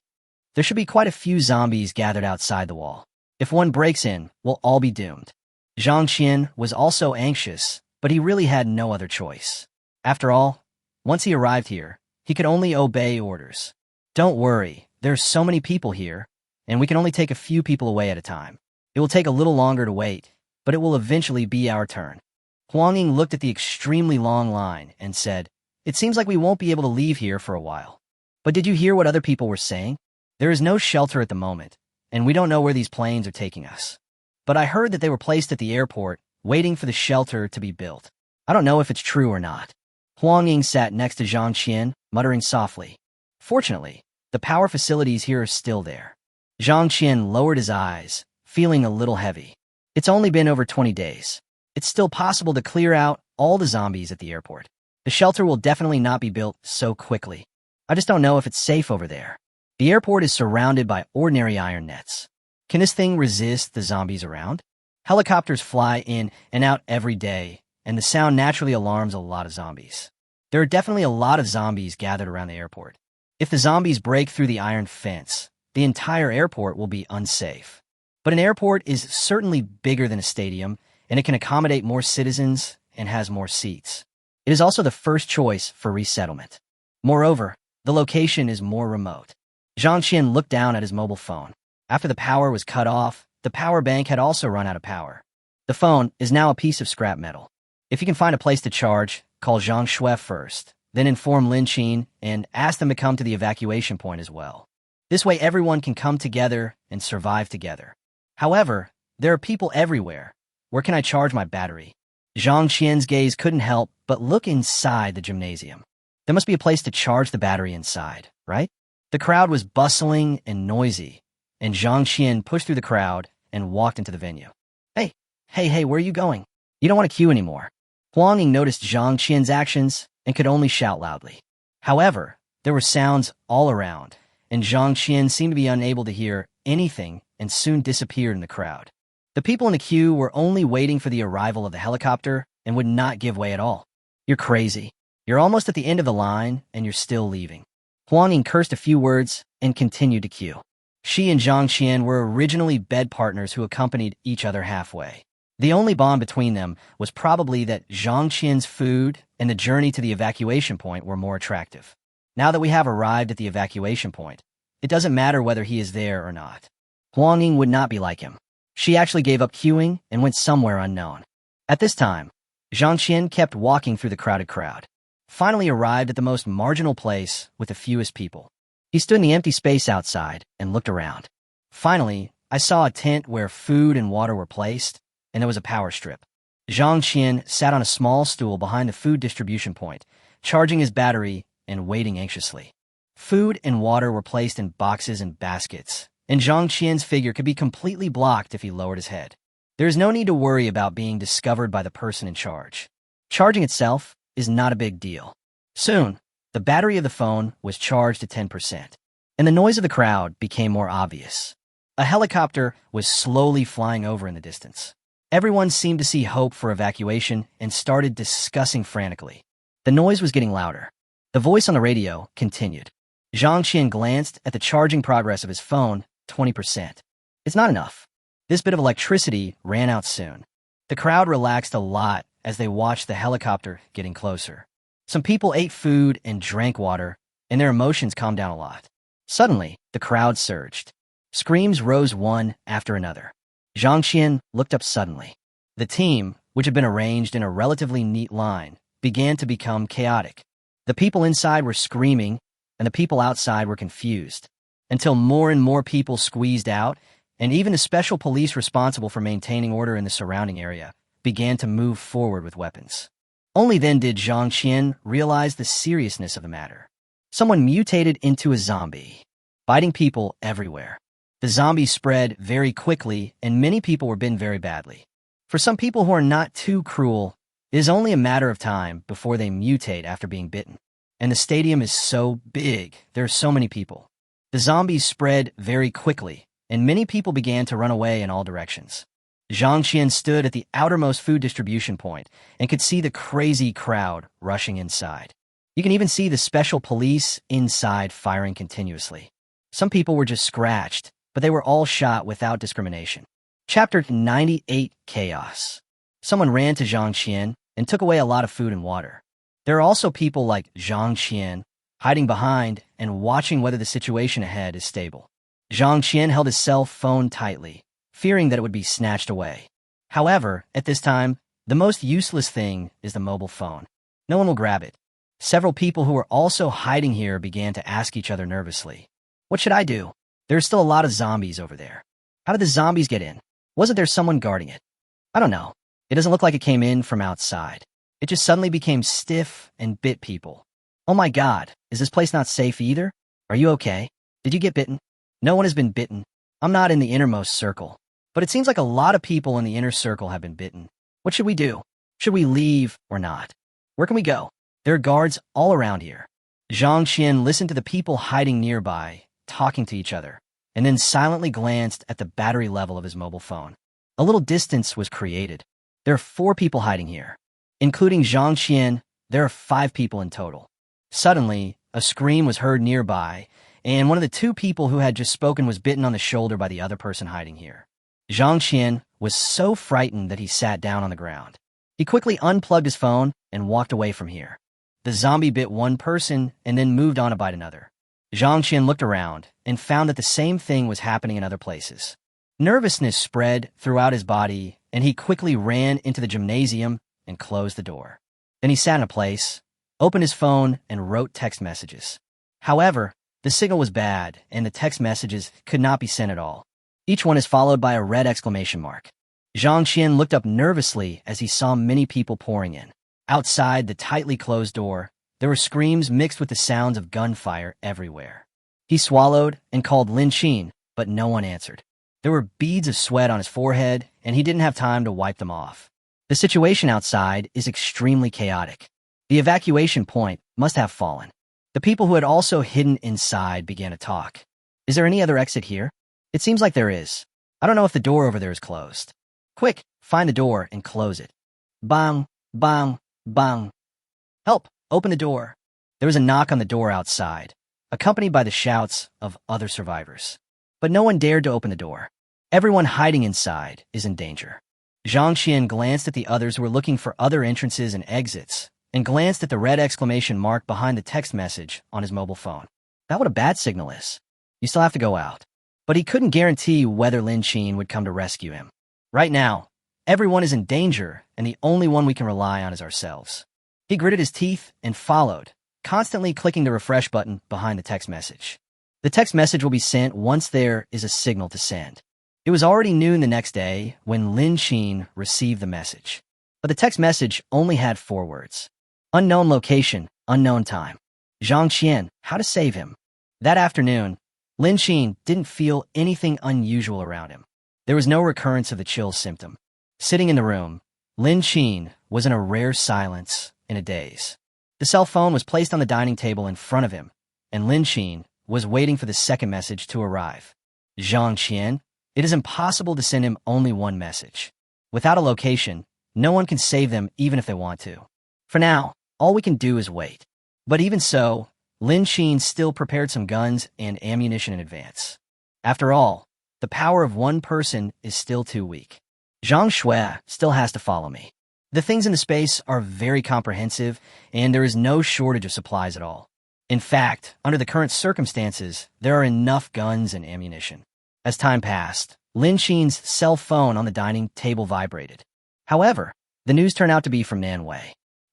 There should be quite a few zombies gathered outside the wall. If one breaks in, we'll all be doomed." Zhang Qian was also anxious, but he really had no other choice. After all, once he arrived here, he could only obey orders. "Don't worry, there's so many people here, and we can only take a few people away at a time. It will take a little longer to wait, but it will eventually be our turn." Huang Ying looked at the extremely long line and said, "It seems like we won't be able to leave here for a while. But did you hear what other people were saying? There is no shelter at the moment, and we don't know where these planes are taking us. But I heard that they were placed at the airport, waiting for the shelter to be built. I don't know if it's true or not." Huang Ying sat next to Zhang Qian, muttering softly. Fortunately, the power facilities here are still there. Zhang Qian lowered his eyes, feeling a little heavy. It's only been over 20 days. It's still possible to clear out all the zombies at the airport. The shelter will definitely not be built so quickly. I just don't know if it's safe over there. The airport is surrounded by ordinary iron nets. Can this thing resist the zombies around? Helicopters fly in and out every day, and the sound naturally alarms a lot of zombies. There are definitely a lot of zombies gathered around the airport. If the zombies break through the iron fence, the entire airport will be unsafe. But an airport is certainly bigger than a stadium, and it can accommodate more citizens and has more seats. It is also the first choice for resettlement. Moreover, the location is more remote. Zhang Qian looked down at his mobile phone. After the power was cut off, the power bank had also run out of power. The phone is now a piece of scrap metal. If you can find a place to charge, call Zhang Shui first, then inform Lin Qin and ask them to come to the evacuation point as well. This way everyone can come together and survive together. However, there are people everywhere. Where can I charge my battery? Zhang Qian's gaze couldn't help but look inside the gymnasium. There must be a place to charge the battery inside, right? The crowd was bustling and noisy, and Zhang Qian pushed through the crowd and walked into the venue. Hey, where are you going? You don't want to queue anymore." Huang Ying noticed Zhang Qian's actions and could only shout loudly. However, there were sounds all around, and Zhang Qian seemed to be unable to hear anything and soon disappeared in the crowd. The people in the queue were only waiting for the arrival of the helicopter and would not give way at all. "You're crazy. You're almost at the end of the line, and you're still leaving." Huang Ying cursed a few words and continued to queue. She and Zhang Qian were originally bed partners who accompanied each other halfway. The only bond between them was probably that Zhang Qian's food and the journey to the evacuation point were more attractive. Now that we have arrived at the evacuation point, it doesn't matter whether he is there or not. Huang Ying would not be like him. She actually gave up queuing and went somewhere unknown. At this time, Zhang Qian kept walking through the crowded crowd, finally arrived at the most marginal place with the fewest people. He stood in the empty space outside and looked around. Finally, I saw a tent where food and water were placed, and there was a power strip. Zhang Qian sat on a small stool behind the food distribution point, charging his battery and waiting anxiously. Food and water were placed in boxes and baskets, and Zhang Qian's figure could be completely blocked if he lowered his head. There is no need to worry about being discovered by the person in charge. Charging itself is not a big deal. Soon, the battery of the phone was charged to 10%, and the noise of the crowd became more obvious. A helicopter was slowly flying over in the distance. Everyone seemed to see hope for evacuation and started discussing frantically. The noise was getting louder. The voice on the radio continued. Zhang Qian glanced at the charging progress of his phone, 20%. It's not enough. This bit of electricity ran out soon. The crowd relaxed a lot as they watched the helicopter getting closer. Some people ate food and drank water, and their emotions calmed down a lot. Suddenly, the crowd surged. Screams rose one after another. Zhang Qian looked up suddenly. The team, which had been arranged in a relatively neat line, began to become chaotic. The people inside were screaming, and the people outside were confused, until more and more people squeezed out, and even the special police responsible for maintaining order in the surrounding area began to move forward with weapons. Only then did Zhang Qian realize the seriousness of the matter. Someone mutated into a zombie, biting people everywhere. The zombie spread very quickly, and many people were bitten very badly. For some people who are not too cruel, it is only a matter of time before they mutate after being bitten. And the stadium is so big, there are so many people. The zombies spread very quickly, and many people began to run away in all directions. Zhang Qian stood at the outermost food distribution point and could see the crazy crowd rushing inside. You can even see the special police inside firing continuously. Some people were just scratched, but they were all shot without discrimination. Chapter 98, Chaos. Someone ran to Zhang Qian and took away a lot of food and water. There are also people like Zhang Qian hiding behind and watching whether the situation ahead is stable. Zhang Qian held his cell phone tightly, fearing that it would be snatched away. However, at this time, the most useless thing is the mobile phone. No one will grab it. Several people who were also hiding here began to ask each other nervously, "What should I do? There's still a lot of zombies over there. How did the zombies get in? Wasn't there someone guarding it? I don't know. It doesn't look like it came in from outside. It just suddenly became stiff and bit people. Oh my God, is this place not safe either? Are you okay? Did you get bitten?" No one has been bitten. I'm not in the innermost circle. But it seems like a lot of people in the inner circle have been bitten. What should we do? Should we leave or not? Where can we go? There are guards all around here. Zhang Qian listened to the people hiding nearby, talking to each other, and then silently glanced at the battery level of his mobile phone. A little distance was created. There are 4 people hiding here. Including Zhang Qian, there are 5 people in total. Suddenly, a scream was heard nearby, and one of the 2 people who had just spoken was bitten on the shoulder by the other person hiding here. Zhang Qian was so frightened that he sat down on the ground. He quickly unplugged his phone and walked away from here. The zombie bit one person and then moved on to bite another. Zhang Qian looked around and found that the same thing was happening in other places. Nervousness spread throughout his body, and he quickly ran into the gymnasium and closed the door. Then he sat in a place, opened his phone, and wrote text messages. However, the signal was bad, and the text messages could not be sent at all. Each one is followed by a red exclamation mark. Zhang Qian looked up nervously as he saw many people pouring in. Outside the tightly closed door, there were screams mixed with the sounds of gunfire everywhere. He swallowed and called Lin Qin, but no one answered. There were beads of sweat on his forehead, and he didn't have time to wipe them off. The situation outside is extremely chaotic. The evacuation point must have fallen. The people who had also hidden inside began to talk. Is there any other exit here? It seems like there is. I don't know if the door over there is closed. Quick, find the door and close it. Bang, bang, bang. Help, open the door. There was a knock on the door outside, accompanied by the shouts of other survivors. But no one dared to open the door. Everyone hiding inside is in danger. Zhang Qian glanced at the others who were looking for other entrances and exits, and glanced at the red exclamation mark behind the text message on his mobile phone. That's what a bad signal is. You still have to go out. But he couldn't guarantee whether Lin Qin would come to rescue him. Right now, everyone is in danger, and the only one we can rely on is ourselves. He gritted his teeth and followed, constantly clicking the refresh button behind the text message. The text message will be sent once there is a signal to send. It was already noon the next day when Lin Xin received the message. But the text message only had 4 words. Unknown location, unknown time. Zhang Qian, how to save him. That afternoon, Lin Xin didn't feel anything unusual around him. There was no recurrence of the chills symptom. Sitting in the room, Lin Xin was in a rare silence, in a daze. The cell phone was placed on the dining table in front of him, and Lin Xin was waiting for the second message to arrive. Zhang Qian, it is impossible to send him only one message. Without a location, no one can save them even if they want to. For now, all we can do is wait. But even so, Lin Xin still prepared some guns and ammunition in advance. After all, the power of one person is still too weak. Zhang Shui still has to follow me. The things in the space are very comprehensive, and there is no shortage of supplies at all. In fact, under the current circumstances, there are enough guns and ammunition. As time passed, Lin Xin's cell phone on the dining table vibrated. However, the news turned out to be from Manhwa.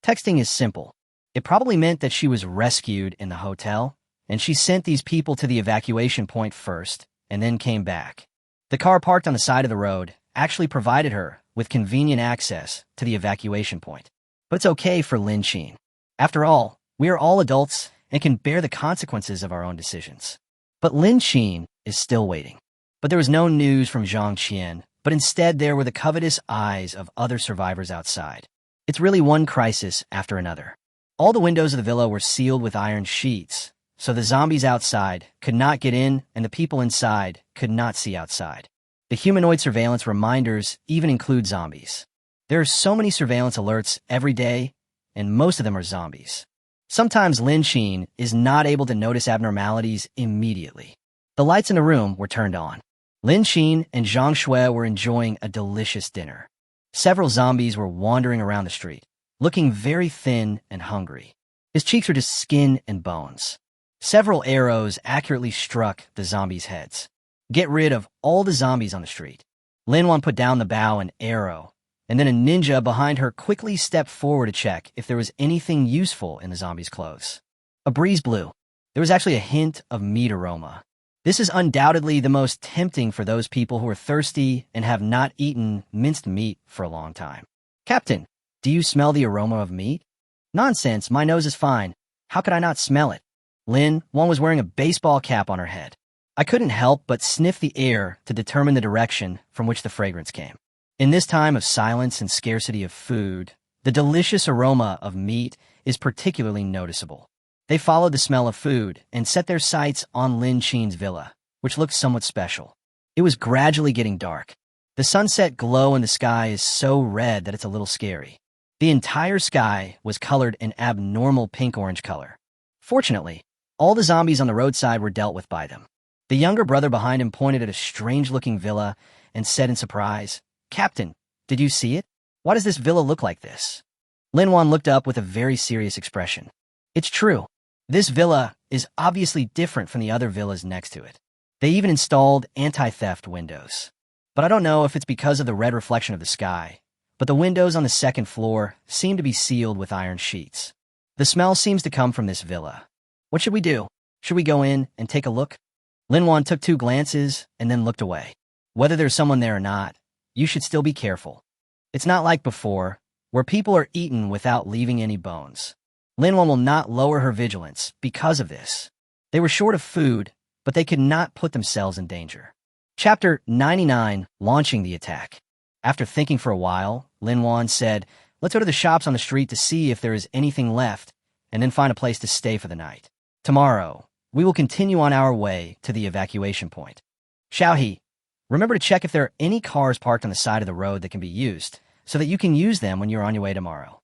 Texting is simple. It probably meant that she was rescued in the hotel, and she sent these people to the evacuation point first, and then came back. The car parked on the side of the road actually provided her with convenient access to the evacuation point. But it's okay for Lin Xin. After all, we are all adults and can bear the consequences of our own decisions. But Lin Xin is still waiting. But there was no news from Zhang Qian, but instead there were the covetous eyes of other survivors outside. It's really one crisis after another. All the windows of the villa were sealed with iron sheets, so the zombies outside could not get in and the people inside could not see outside. The humanoid surveillance reminders even include zombies. There are so many surveillance alerts every day, and most of them are zombies. Sometimes Lin Xin is not able to notice abnormalities immediately. The lights in the room were turned on. Lin Xin and Zhang Shui were enjoying a delicious dinner. Several zombies were wandering around the street, looking very thin and hungry. His cheeks were just skin and bones. Several arrows accurately struck the zombies' heads. Get rid of all the zombies on the street. Lin Wan put down the bow and arrow, and then a ninja behind her quickly stepped forward to check if there was anything useful in the zombies' clothes. A breeze blew. There was actually a hint of meat aroma. This is undoubtedly the most tempting for those people who are thirsty and have not eaten minced meat for a long time. Captain, do you smell the aroma of meat? Nonsense, my nose is fine. How could I not smell it? Lin Wan was wearing a baseball cap on her head. I couldn't help but sniff the air to determine the direction from which the fragrance came. In this time of silence and scarcity of food, the delicious aroma of meat is particularly noticeable. They followed the smell of food and set their sights on Lin Xin's villa, which looked somewhat special. It was gradually getting dark. The sunset glow in the sky is so red that it's a little scary. The entire sky was colored an abnormal pink-orange color. Fortunately, all the zombies on the roadside were dealt with by them. The younger brother behind him pointed at a strange-looking villa and said in surprise, "Captain, did you see it? Why does this villa look like this?" Lin Wan looked up with a very serious expression. It's true. This villa is obviously different from the other villas next to it. They even installed anti-theft windows. But I don't know if it's because of the red reflection of the sky, but the windows on the second floor seem to be sealed with iron sheets. The smell seems to come from this villa. What should we do? Should we go in and take a look? Lin Wan took 2 glances and then looked away. Whether there's someone there or not, you should still be careful. It's not like before, where people are eaten without leaving any bones. Lin Wan will not lower her vigilance because of this. They were short of food, but they could not put themselves in danger. Chapter 99, Launching the Attack. After thinking for a while, Lin Wan said, "Let's go to the shops on the street to see if there is anything left, and then find a place to stay for the night. Tomorrow, we will continue on our way to the evacuation point. Xiaohe, remember to check if there are any cars parked on the side of the road that can be used, so that you can use them when you're on your way tomorrow.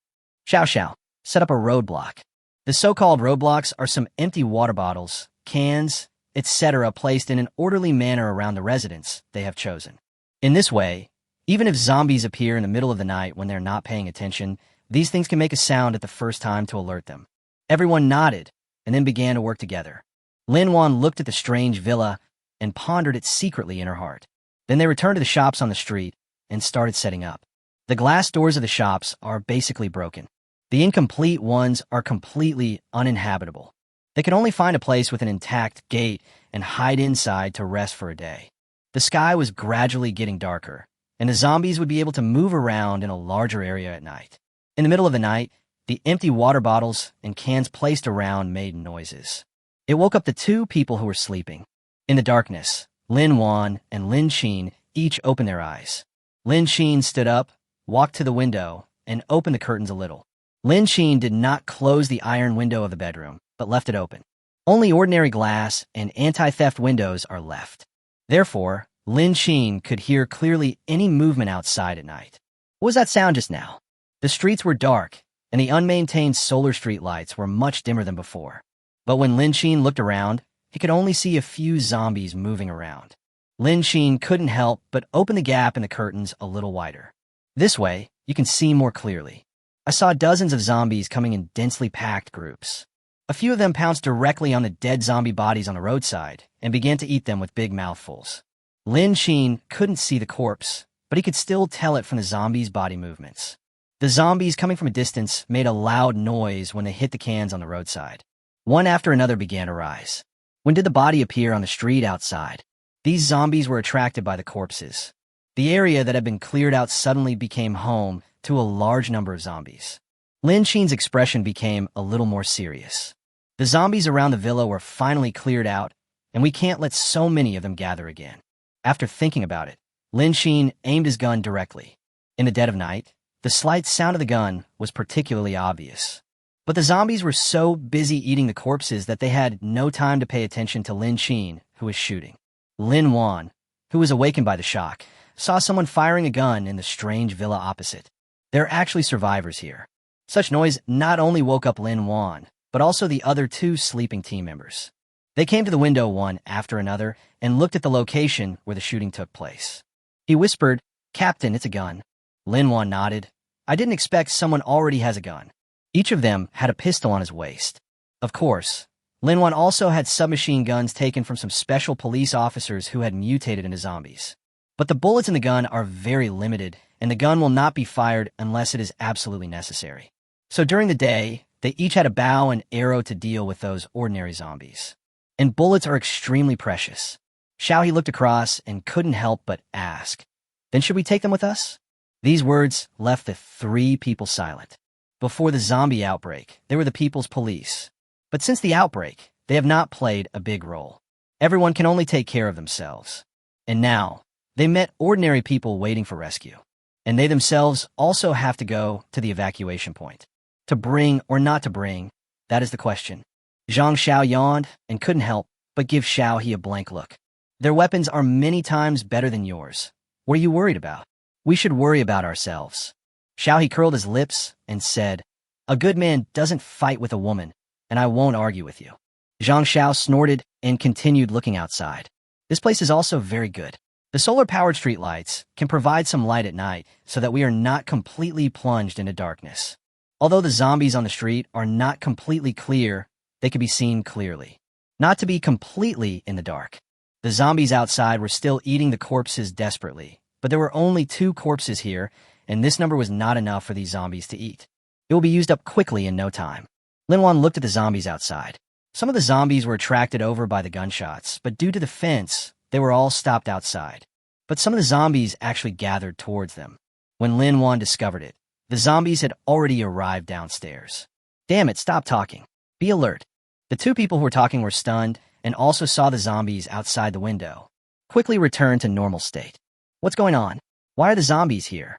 Xiao, set up a roadblock. The so-called roadblocks are some empty water bottles, cans, etc. placed in an orderly manner around the residence they have chosen. In this way, even if zombies appear in the middle of the night when they're not paying attention, these things can make a sound at the first time to alert them." Everyone nodded and then began to work together. Lin Wan looked at the strange villa and pondered it secretly in her heart. Then they returned to the shops on the street and started setting up. The glass doors of the shops are basically broken. The incomplete ones are completely uninhabitable. They can only find a place with an intact gate and hide inside to rest for a day. The sky was gradually getting darker, and the zombies would be able to move around in a larger area at night. In the middle of the night, the empty water bottles and cans placed around made noises. It woke up the two people who were sleeping. In the darkness, Lin Wan and Lin Xin each opened their eyes. Lin Xin stood up, walked to the window, and opened the curtains a little. Lin Xin did not close the iron window of the bedroom, but left it open. Only ordinary glass and anti-theft windows are left. Therefore, Lin Xin could hear clearly any movement outside at night. What was that sound just now? The streets were dark, and the unmaintained solar street lights were much dimmer than before. But when Lin Xin looked around, he could only see a few zombies moving around. Lin Xin couldn't help but open the gap in the curtains a little wider. This way, you can see more clearly. I saw dozens of zombies coming in densely packed groups. A few of them pounced directly on the dead zombie bodies on the roadside and began to eat them with big mouthfuls. Lin Xin couldn't see the corpse, but he could still tell it from the zombies' body movements. The zombies coming from a distance made a loud noise when they hit the cans on the roadside. One after another began to rise. When did the body appear on the street outside? These zombies were attracted by the corpses. The area that had been cleared out suddenly became home to a large number of zombies. Lin Xin's expression became a little more serious. The zombies around the villa were finally cleared out, and we can't let so many of them gather again. After thinking about it, Lin Xin aimed his gun directly. In the dead of night, the slight sound of the gun was particularly obvious. But the zombies were so busy eating the corpses that they had no time to pay attention to Lin Xin, who was shooting. Lin Wan, who was awakened by the shock, saw someone firing a gun in the strange villa opposite. There are actually survivors here. Such noise not only woke up Lin Wan, but also the other two sleeping team members. They came to the window one after another and looked at the location where the shooting took place. He whispered, "Captain, it's a gun." Lin Wan nodded. "I didn't expect someone already has a gun." Each of them had a pistol on his waist. Of course, Lin Wan also had submachine guns taken from some special police officers who had mutated into zombies. But the bullets in the gun are very limited, and the gun will not be fired unless it is absolutely necessary. So during the day, they each had a bow and arrow to deal with those ordinary zombies. And bullets are extremely precious. Xiaohe looked across and couldn't help but ask, "Then should we take them with us?" These words left the three people silent. Before the zombie outbreak, they were the people's police. But since the outbreak, they have not played a big role. Everyone can only take care of themselves. And now, they met ordinary people waiting for rescue. And they themselves also have to go to the evacuation point. To bring or not to bring, that is the question. Zhang Xiao yawned and couldn't help but give Xiaohe a blank look. Their weapons are many times better than yours. What are you worried about? We should worry about ourselves. Xiaohe curled his lips and said, "A good man doesn't fight with a woman, and I won't argue with you." Zhang Xiao snorted and continued looking outside. This place is also very good. The solar-powered streetlights can provide some light at night so that we are not completely plunged into darkness. Although the zombies on the street are not completely clear, they can be seen clearly. Not to be completely in the dark. The zombies outside were still eating the corpses desperately, but there were only 2 corpses here, and this number was not enough for these zombies to eat. It will be used up quickly in no time. Lin Wan looked at the zombies outside. Some of the zombies were attracted over by the gunshots, but due to the fence, they were all stopped outside. But some of the zombies actually gathered towards them. When Lin Wan discovered it, the zombies had already arrived downstairs. "Damn it, stop talking. Be alert." The 2 people who were talking were stunned and also saw the zombies outside the window. Quickly returned to normal state. "What's going on? Why are the zombies here?"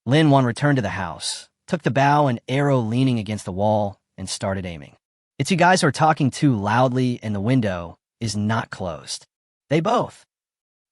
Lin Wan returned to the house, took the bow and arrow leaning against the wall, and started aiming. "It's you guys who are talking too loudly, and the window is not closed." They both.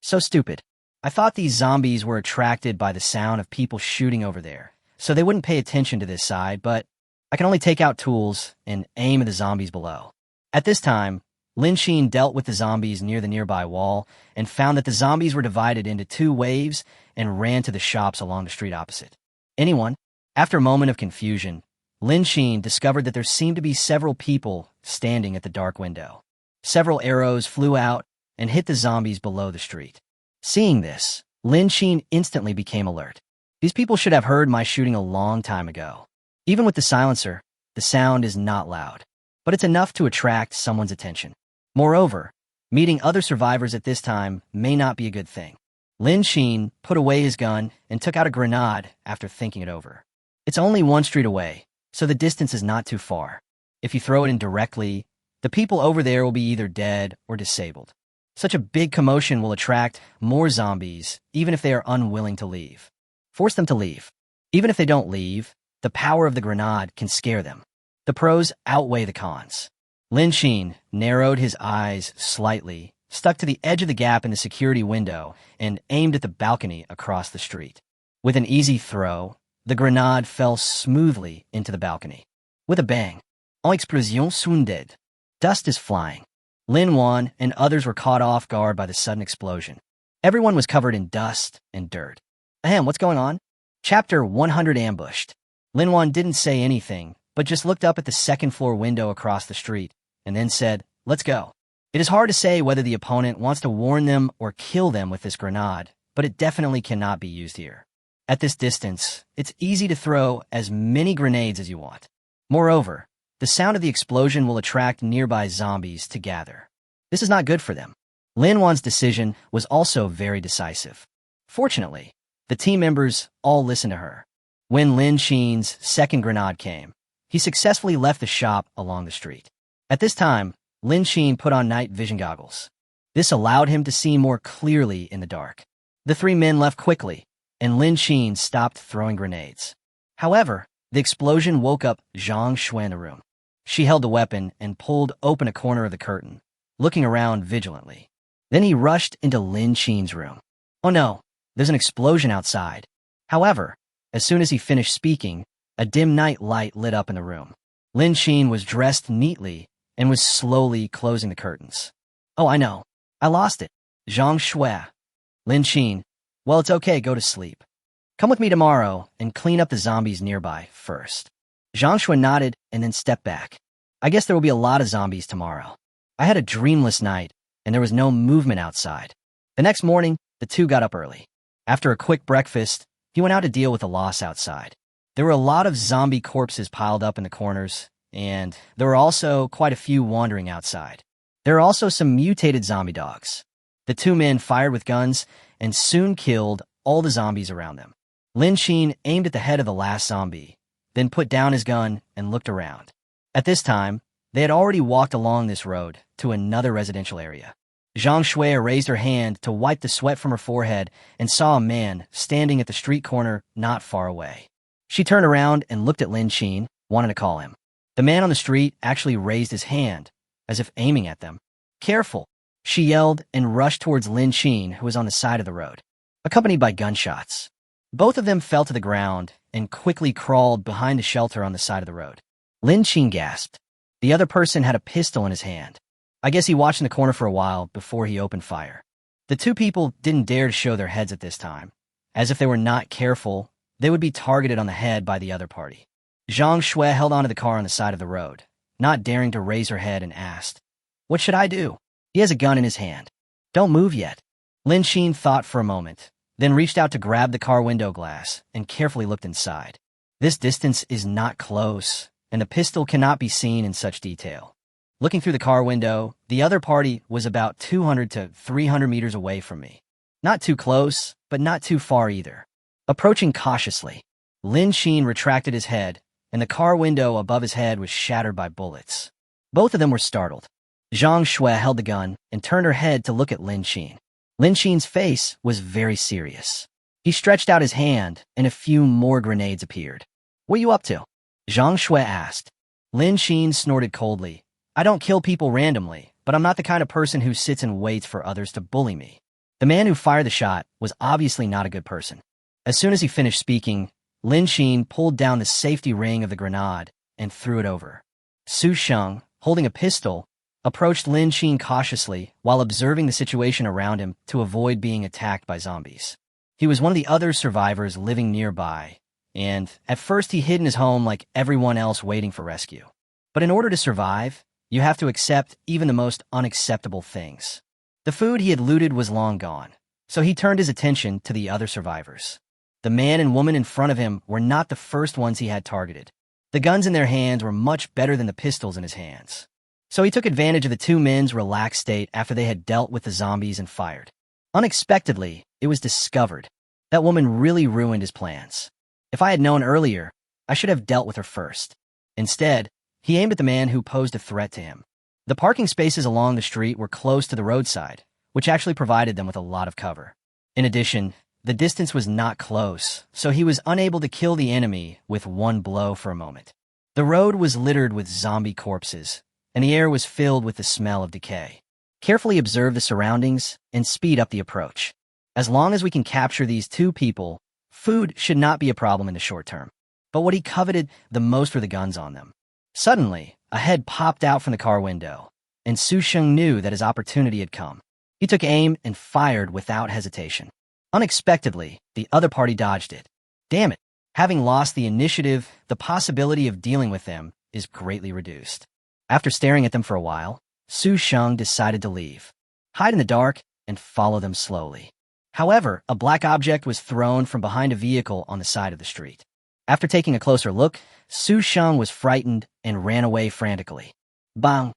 So stupid. I thought these zombies were attracted by the sound of people shooting over there, so they wouldn't pay attention to this side, but I can only take out tools and aim at the zombies below. At this time, Lin Xin dealt with the zombies near the nearby wall and found that the zombies were divided into 2 waves and ran to the shops along the street opposite. Anyone? After a moment of confusion, Lin Xin discovered that there seemed to be several people standing at the dark window. Several arrows flew out and hit the zombies below the street. Seeing this, Lin Xin instantly became alert. These people should have heard my shooting a long time ago. Even with the silencer, the sound is not loud, but it's enough to attract someone's attention. Moreover, Meeting other survivors at this time may not be a good thing. Lin Xin put away his gun and took out a grenade after thinking it over. It's only one street away, so the distance is not too far. If you throw it in directly, the people over there will be either dead or disabled. Such a big commotion will attract more zombies, even if they are unwilling to leave. Force them to leave. Even if they don't leave, the power of the grenade can scare them. The pros outweigh the cons. Lin Xin narrowed his eyes slightly, stuck to the edge of the gap in the security window, and aimed at the balcony across the street. With an easy throw, the grenade fell smoothly into the balcony. With a bang, en explosion sounded. Dust is flying. Lin Wan and others were caught off guard by the sudden explosion. Everyone was covered in dust and dirt. Ahem, what's going on? Chapter 100 Ambushed. Lin Wan didn't say anything, but just looked up at the second-floor window across the street, and then said, "Let's go." It is hard to say whether the opponent wants to warn them or kill them with this grenade, but it definitely cannot be used here. At this distance, it's easy to throw as many grenades as you want. Moreover, the sound of the explosion will attract nearby zombies to gather. This is not good for them. Lin Wan's decision was also very decisive. Fortunately, the team members all listened to her. When Lin Xin's second grenade came, he successfully left the shop along the street. At this time, Lin Xin put on night vision goggles. This allowed him to see more clearly in the dark. The three men left quickly, and Lin Xin stopped throwing grenades. However, the explosion woke up Zhang Shui in the room. She held the weapon and pulled open a corner of the curtain, looking around vigilantly. Then he rushed into Lin Xin's room. Oh no, there's an explosion outside. However, as soon as he finished speaking, a dim night light lit up in the room. Lin Xin was dressed neatly and was slowly closing the curtains. Oh, I know. I lost it. Zhang Shui. Lin Xin. Well, it's okay, go to sleep. Come with me tomorrow and clean up the zombies nearby first. Zhang Shui nodded and then stepped back. I guess there will be a lot of zombies tomorrow. I had a dreamless night, and there was no movement outside. The next morning, the two got up early. After a quick breakfast, he went out to deal with the loss outside. There were a lot of zombie corpses piled up in the corners, and there were also quite a few wandering outside. There are also some mutated zombie dogs. The two men fired with guns and soon killed all the zombies around them. Lin Xin aimed at the head of the last zombie, then put down his gun and looked around. At this time, they had already walked along this road to another residential area. Zhang Shui raised her hand to wipe the sweat from her forehead and saw a man standing at the street corner not far away. She turned around and looked at Lin Xin, wanting to call him. The man on the street actually raised his hand, as if aiming at them. Careful, she yelled and rushed towards Lin Xin, who was on the side of the road, accompanied by gunshots. Both of them fell to the ground and quickly crawled behind the shelter on the side of the road. Lin Xin gasped. The other person had a pistol in his hand. I guess he watched in the corner for a while before he opened fire. The two people didn't dare to show their heads at this time, as if they were not careful, they would be targeted on the head by the other party. Zhang Shui held onto the car on the side of the road, not daring to raise her head, and asked, "What should I do?" He has a gun in his hand. "Don't move yet." Lin Xin thought for a moment, then reached out to grab the car window glass and carefully looked inside. This distance is not close, and the pistol cannot be seen in such detail. Looking through the car window, the other party was about 200 to 300 meters away from me. Not too close, but not too far either. Approaching cautiously, Lin Xin retracted his head, and the car window above his head was shattered by bullets. Both of them were startled. Zhang Shui held the gun and turned her head to look at Lin Xin. Lin Xin's face was very serious. He stretched out his hand, and a few more grenades appeared. "What are you up to?" Zhang Shui asked. Lin Xin snorted coldly. "I don't kill people randomly, but I'm not the kind of person who sits and waits for others to bully me." The man who fired the shot was obviously not a good person. As soon as he finished speaking, Lin Xin pulled down the safety ring of the grenade and threw it over. Su Sheng, holding a pistol, approached Lin Xin cautiously while observing the situation around him to avoid being attacked by zombies. He was one of the other survivors living nearby, and at first he hid in his home like everyone else waiting for rescue. But in order to survive, you have to accept even the most unacceptable things. The food he had looted was long gone, so he turned his attention to the other survivors. The man and woman in front of him were not the first ones he had targeted. The guns in their hands were much better than the pistols in his hands. So he took advantage of the two men's relaxed state after they had dealt with the zombies and fired. Unexpectedly, it was discovered. That woman really ruined his plans. If I had known earlier, I should have dealt with her first. Instead, he aimed at the man who posed a threat to him. The parking spaces along the street were close to the roadside, which actually provided them with a lot of cover. In addition, the distance was not close, so he was unable to kill the enemy with one blow for a moment. The road was littered with zombie corpses, and the air was filled with the smell of decay. Carefully observe the surroundings and speed up the approach. As long as we can capture these two people, food should not be a problem in the short term. But what he coveted the most were the guns on them. Suddenly, a head popped out from the car window, and Su Sheng knew that his opportunity had come. He took aim and fired without hesitation. Unexpectedly, the other party dodged it. Damn it! Having lost the initiative, the possibility of dealing with them is greatly reduced. After staring at them for a while, Su Sheng decided to leave, hide in the dark, and follow them slowly. However, a black object was thrown from behind a vehicle on the side of the street. After taking a closer look, Su Sheng was frightened and ran away frantically. Bang!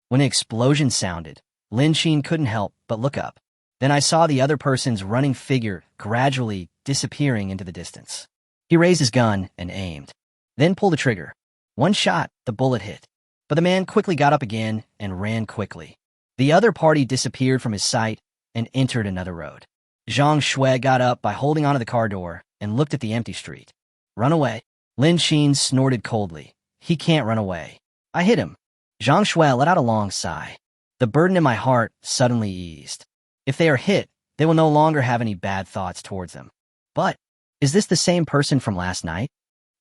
When the explosion sounded, Lin Xin couldn't help but look up. Then I saw the other person's running figure gradually disappearing into the distance. He raised his gun and aimed, then pulled the trigger. One shot, the bullet hit. But the man quickly got up again and ran quickly. The other party disappeared from his sight and entered another road. Zhang Shui got up by holding onto the car door and looked at the empty street. Run away. Lin Xin snorted coldly. He can't run away. I hit him. Zhang Shui let out a long sigh. The burden in my heart suddenly eased. If they are hit, they will no longer have any bad thoughts towards them. But, is this the same person from last night?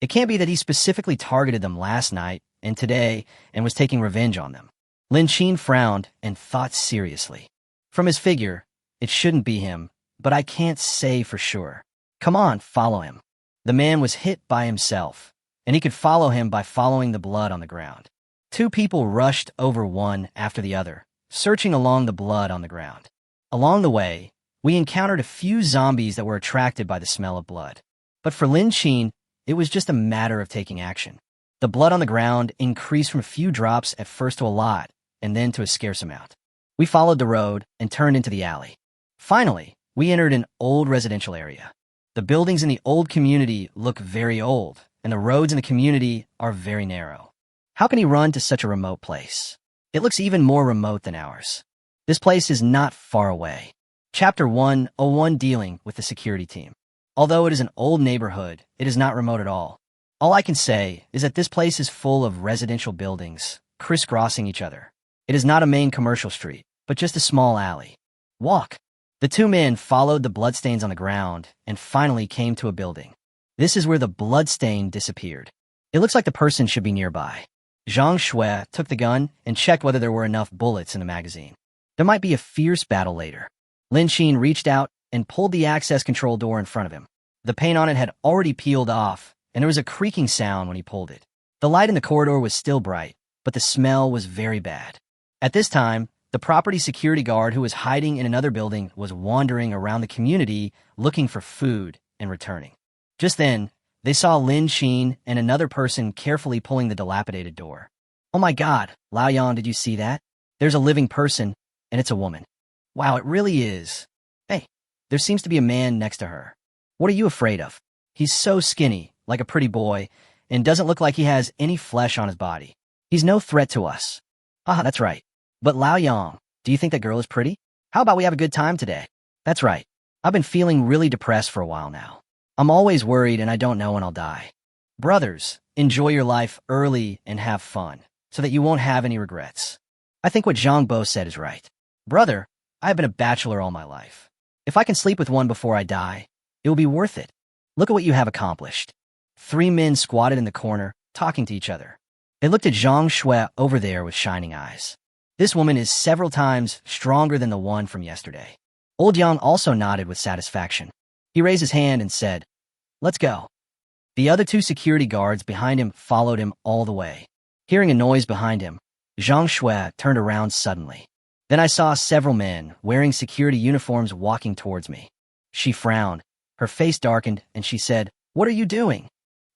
It can't be that he specifically targeted them last night and today and was taking revenge on them. Lin Xin frowned and thought seriously. From his figure, it shouldn't be him, but I can't say for sure. Come on, follow him. The man was hit by himself, and he could follow him by following the blood on the ground. Two people rushed over one after the other, searching along the blood on the ground. Along the way, we encountered a few zombies that were attracted by the smell of blood. But for Lin Xin, it was just a matter of taking action. The blood on the ground increased from a few drops at first to a lot, and then to a scarce amount. We followed the road and turned into the alley. Finally, we entered an old residential area. The buildings in the old community look very old, and the roads in the community are very narrow. How can he run to such a remote place? It looks even more remote than ours. This place is not far away. Chapter 101, Dealing with the Security Team. Although it is an old neighborhood, it is not remote at all. All I can say is that this place is full of residential buildings, crisscrossing each other. It is not a main commercial street, but just a small alley. Walk. The two men followed the bloodstains on the ground and finally came to a building. This is where the bloodstain disappeared. It looks like the person should be nearby. Zhang Shui took the gun and checked whether there were enough bullets in the magazine. There might be a fierce battle later. Lin Xin reached out and pulled the access control door in front of him. The paint on it had already peeled off, and there was a creaking sound when he pulled it. The light in the corridor was still bright, but the smell was very bad. At this time, the property security guard who was hiding in another building was wandering around the community looking for food and returning. Just then, they saw Lin Xin and another person carefully pulling the dilapidated door. Oh my God, Lao Yang, did you see that? There's a living person, and it's a woman. Wow, it really is. Hey, there seems to be a man next to her. What are you afraid of? He's so skinny, like a pretty boy, and doesn't look like he has any flesh on his body. He's no threat to us. Ah, that's right. But Lao Yang, do you think that girl is pretty? How about we have a good time today? That's right. I've been feeling really depressed for a while now. I'm always worried and I don't know when I'll die. Brothers, enjoy your life early and have fun, so that you won't have any regrets. I think what Zhang Bo said is right. Brother, I have been a bachelor all my life. If I can sleep with one before I die, it will be worth it. Look at what you have accomplished. Three men squatted in the corner, talking to each other. They looked at Zhang Shui over there with shining eyes. This woman is several times stronger than the one from yesterday. Old Yang also nodded with satisfaction. He raised his hand and said, "Let's go." The other two security guards behind him followed him all the way. Hearing a noise behind him, Zhang Shui turned around suddenly. Then I saw several men wearing security uniforms walking towards me. She frowned, her face darkened, and she said, "What are you doing?"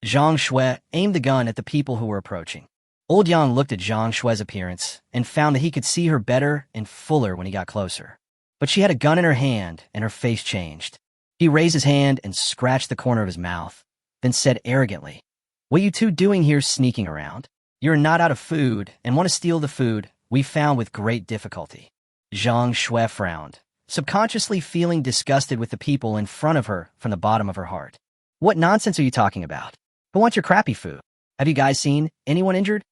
Zhang Shui aimed the gun at the people who were approaching. Old Yang looked at Zhang Shue's appearance and found that he could see her better and fuller when he got closer. But she had a gun in her hand, and her face changed. He raised his hand and scratched the corner of his mouth, then said arrogantly, "What are you two doing here sneaking around? You're not out of food and want to steal the food we found with great difficulty." Zhang Shue frowned, subconsciously feeling disgusted with the people in front of her from the bottom of her heart. "What nonsense are you talking about? Who wants your crappy food? Have you guys seen anyone injured?"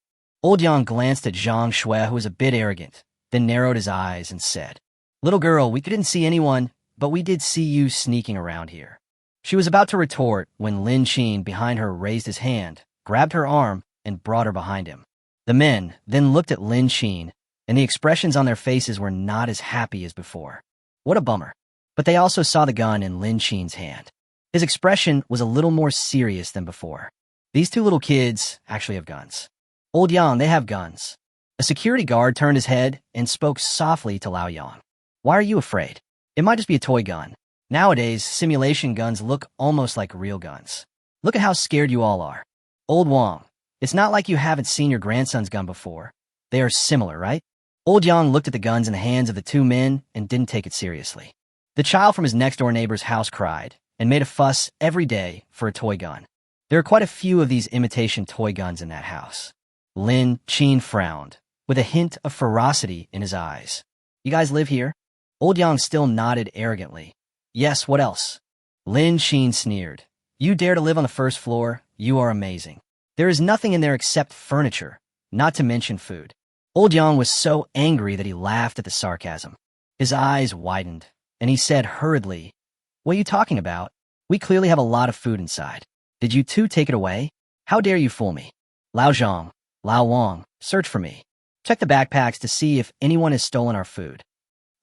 Old Yang glanced at Zhang Shue, who was a bit arrogant, then narrowed his eyes and said, "Little girl, we didn't see anyone, but we did see you sneaking around here." She was about to retort when Lin Qin behind her raised his hand, grabbed her arm, and brought her behind him. The men then looked at Lin Qin, and the expressions on their faces were not as happy as before. What a bummer. But they also saw the gun in Lin Qin's hand. His expression was a little more serious than before. These two little kids actually have guns. Old Yang, they have guns. A security guard turned his head and spoke softly to Lao Yang. "Why are you afraid? It might just be a toy gun. Nowadays, simulation guns look almost like real guns. Look at how scared you all are. Old Wang, it's not like you haven't seen your grandson's gun before. They are similar, right?" Old Yang looked at the guns in the hands of the two men and didn't take it seriously. The child from his next-door neighbor's house cried and made a fuss every day for a toy gun. There are quite a few of these imitation toy guns in that house. Lin Qin frowned, with a hint of ferocity in his eyes. "You guys live here?" Old Yang still nodded arrogantly. "Yes, what else?" Lin Qin sneered. "You dare to live on the first floor? You are amazing. There is nothing in there except furniture, not to mention food." Old Yang was so angry that he laughed at the sarcasm. His eyes widened, and he said hurriedly, "What are you talking about? We clearly have a lot of food inside. Did you two take it away? How dare you fool me? Lao Zhang, Lao Wang, search for me. Check the backpacks to see if anyone has stolen our food."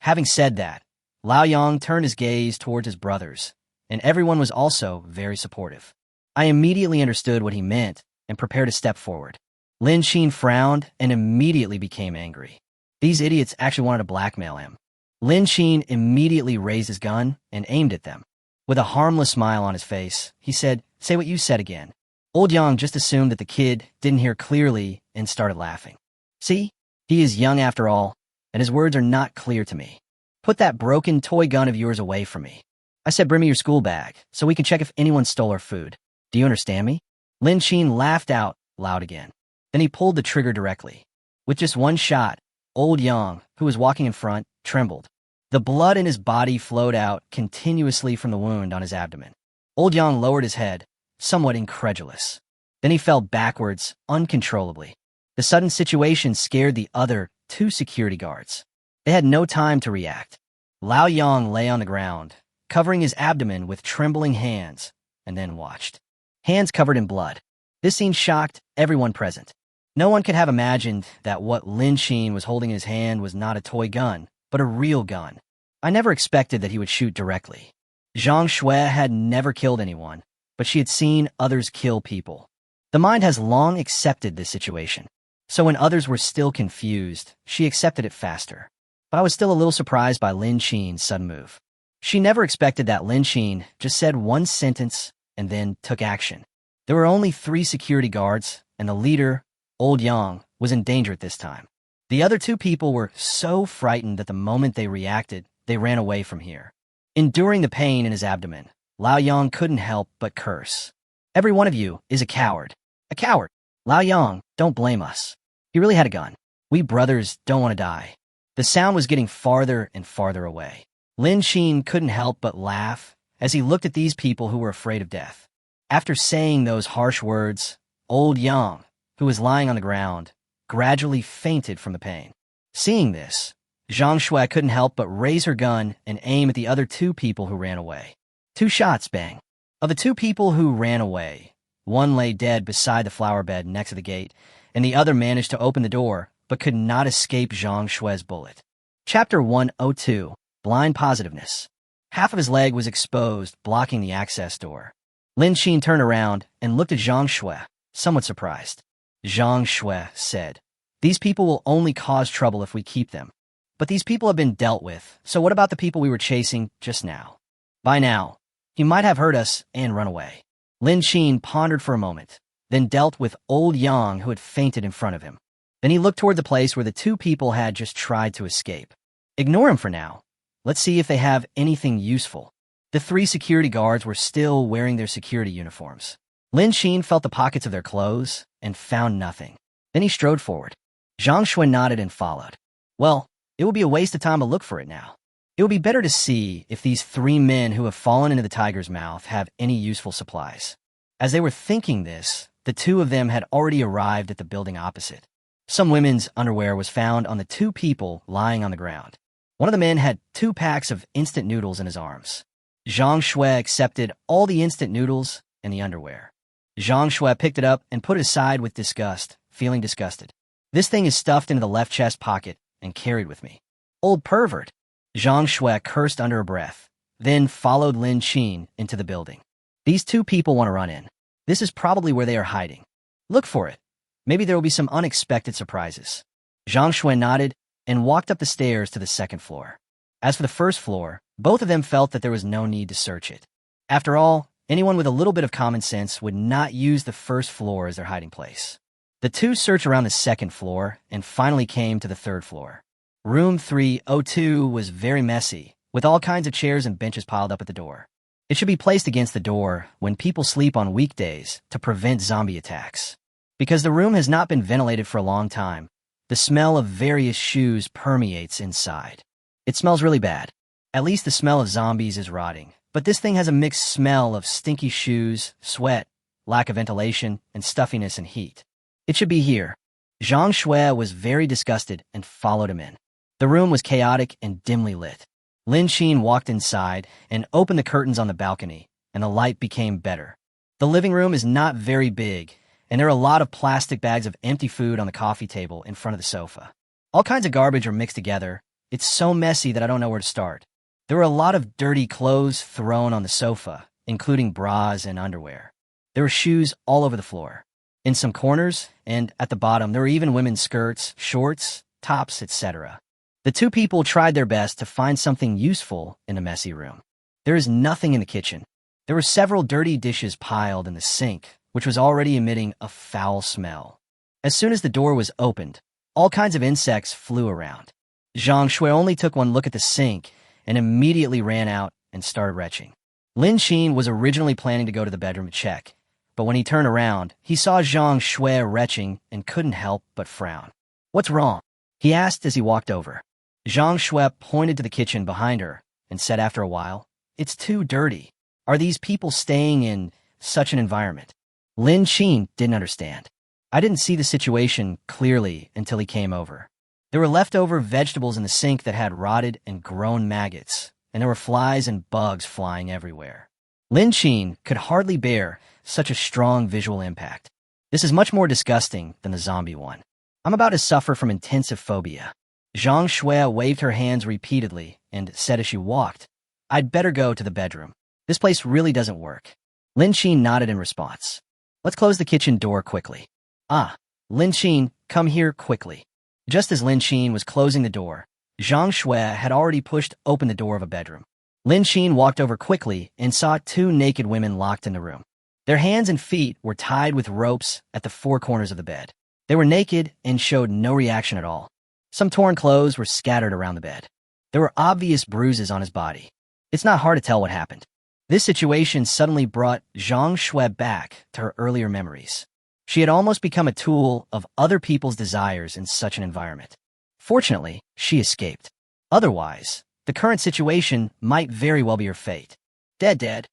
Having said that, Lao Yang turned his gaze towards his brothers, and everyone was also very supportive. I immediately understood what he meant and prepared to step forward. Lin Qin frowned and immediately became angry. These idiots actually wanted to blackmail him. Lin Qin immediately raised his gun and aimed at them. With a harmless smile on his face, he said, "Say what you said again." Old Yang just assumed that the kid didn't hear clearly and started laughing. "See, he is young after all, and his words are not clear to me. Put that broken toy gun of yours away from me. I said bring me your school bag so we can check if anyone stole our food. Do you understand me?" Lin Qin laughed out loud again. Then he pulled the trigger directly. With just one shot, Old Yang, who was walking in front, trembled. The blood in his body flowed out continuously from the wound on his abdomen. Old Yang lowered his head, somewhat incredulous. Then he fell backwards uncontrollably. The sudden situation scared the other two security guards. They had no time to react. Lao Yang lay on the ground, covering his abdomen with trembling hands, and then watched. Hands covered in blood. This scene shocked everyone present. No one could have imagined that what Lin Qin was holding in his hand was not a toy gun, but a real gun. I never expected that he would shoot directly. Zhang Shue had never killed anyone, but she had seen others kill people. The mind has long accepted this situation. So when others were still confused, she accepted it faster. But I was still a little surprised by Lin Qin's sudden move. She never expected that Lin Qin just said one sentence and then took action. There were only 3 security guards, and the leader, Old Yang, was in danger at this time. The other 2 people were so frightened that the moment they reacted, they ran away from here. Enduring the pain in his abdomen, Lao Yang couldn't help but curse. "Every one of you is a coward. A coward. Lao Yang, don't blame us. He really had a gun. We brothers don't want to die." The sound was getting farther and farther away. Lin Qin couldn't help but laugh as he looked at these people who were afraid of death. After saying those harsh words, Old Yang, who was lying on the ground, gradually fainted from the pain. Seeing this, Zhang Shue couldn't help but raise her gun and aim at the other 2 people who ran away. 2 shots, bang. Of the 2 people who ran away, one lay dead beside the flower bed next to the gate, and the other managed to open the door, but could not escape Zhang Shue's bullet. Chapter 102, Blind Positiveness. Half of his leg was exposed, blocking the access door. Lin Qin turned around and looked at Zhang Shue, somewhat surprised. Zhang Shue said, "These people will only cause trouble if we keep them. But these people have been dealt with, so what about the people we were chasing just now? By now, he might have heard us and run away." Lin Qin pondered for a moment, then dealt with old Yang who had fainted in front of him. Then he looked toward the place where the two people had just tried to escape. Ignore him for now. Let's see if they have anything useful. The three security guards were still wearing their security uniforms. Lin Xin felt the pockets of their clothes and found nothing. Then he strode forward. Zhang Shui nodded and followed. Well, it would be a waste of time to look for it now. It would be better to see if these three men who have fallen into the tiger's mouth have any useful supplies. As they were thinking this, the two of them had already arrived at the building opposite. Some women's underwear was found on the two people lying on the ground. One of the men had 2 packs of instant noodles in his arms. Zhang Shui accepted all the instant noodles and the underwear. Zhang Shui picked it up and put it aside with disgust, feeling disgusted. This thing is stuffed into the left chest pocket and carried with me. Old pervert! Zhang Shui cursed under her breath, then followed Lin Xin into the building. These two people want to run in. This is probably where they are hiding. Look for it. Maybe there will be some unexpected surprises. Zhang Shui nodded and walked up the stairs to the second floor. As for the first floor, both of them felt that there was no need to search it. After all, anyone with a little bit of common sense would not use the first floor as their hiding place. The two searched around the second floor and finally came to the third floor. Room 302 was very messy, with all kinds of chairs and benches piled up at the door. It should be placed against the door when people sleep on weekdays to prevent zombie attacks. Because the room has not been ventilated for a long time, the smell of various shoes permeates inside. It smells really bad. At least the smell of zombies is rotting, but this thing has a mixed smell of stinky shoes, sweat, lack of ventilation, and stuffiness and heat. It should be here. Zhang Shui was very disgusted and followed him in. The room was chaotic and dimly lit. Lin Xin walked inside and opened the curtains on the balcony, and the light became better. The living room is not very big, and there are a lot of plastic bags of empty food on the coffee table in front of the sofa. All kinds of garbage are mixed together. It's so messy that I don't know where to start. There were a lot of dirty clothes thrown on the sofa, including bras and underwear. There were shoes all over the floor. In some corners, and at the bottom, there were even women's skirts, shorts, tops, etc. The two people tried their best to find something useful in the messy room. There is nothing in the kitchen. There were several dirty dishes piled in the sink, which was already emitting a foul smell. As soon as the door was opened, all kinds of insects flew around. Zhang Shui only took one look at the sink and immediately ran out and started retching. Lin Xin was originally planning to go to the bedroom to check, but when he turned around, he saw Zhang Shui retching and couldn't help but frown. "What's wrong?" he asked as he walked over. Zhang Shui pointed to the kitchen behind her and said after a while, "It's too dirty. Are these people staying in such an environment?" Lin Xin didn't understand. I didn't see the situation clearly until he came over. There were leftover vegetables in the sink that had rotted and grown maggots, and there were flies and bugs flying everywhere. Lin Xin could hardly bear such a strong visual impact. This is much more disgusting than the zombie one. I'm about to suffer from intensive phobia. Zhang Shui waved her hands repeatedly and said as she walked, "I'd better go to the bedroom. This place really doesn't work." Lin Xin nodded in response. "Let's close the kitchen door quickly." "Ah, Lin Xin, come here quickly." Just as Lin Xin was closing the door, Zhang Shui had already pushed open the door of a bedroom. Lin Xin walked over quickly and saw 2 naked women locked in the room. Their hands and feet were tied with ropes at the 4 corners of the bed. They were naked and showed no reaction at all. Some torn clothes were scattered around the bed. There were obvious bruises on his body. It's not hard to tell what happened. This situation suddenly brought Zhang Shui back to her earlier memories. She had almost become a tool of other people's desires in such an environment. Fortunately, she escaped. Otherwise, the current situation might very well be her fate. Dead.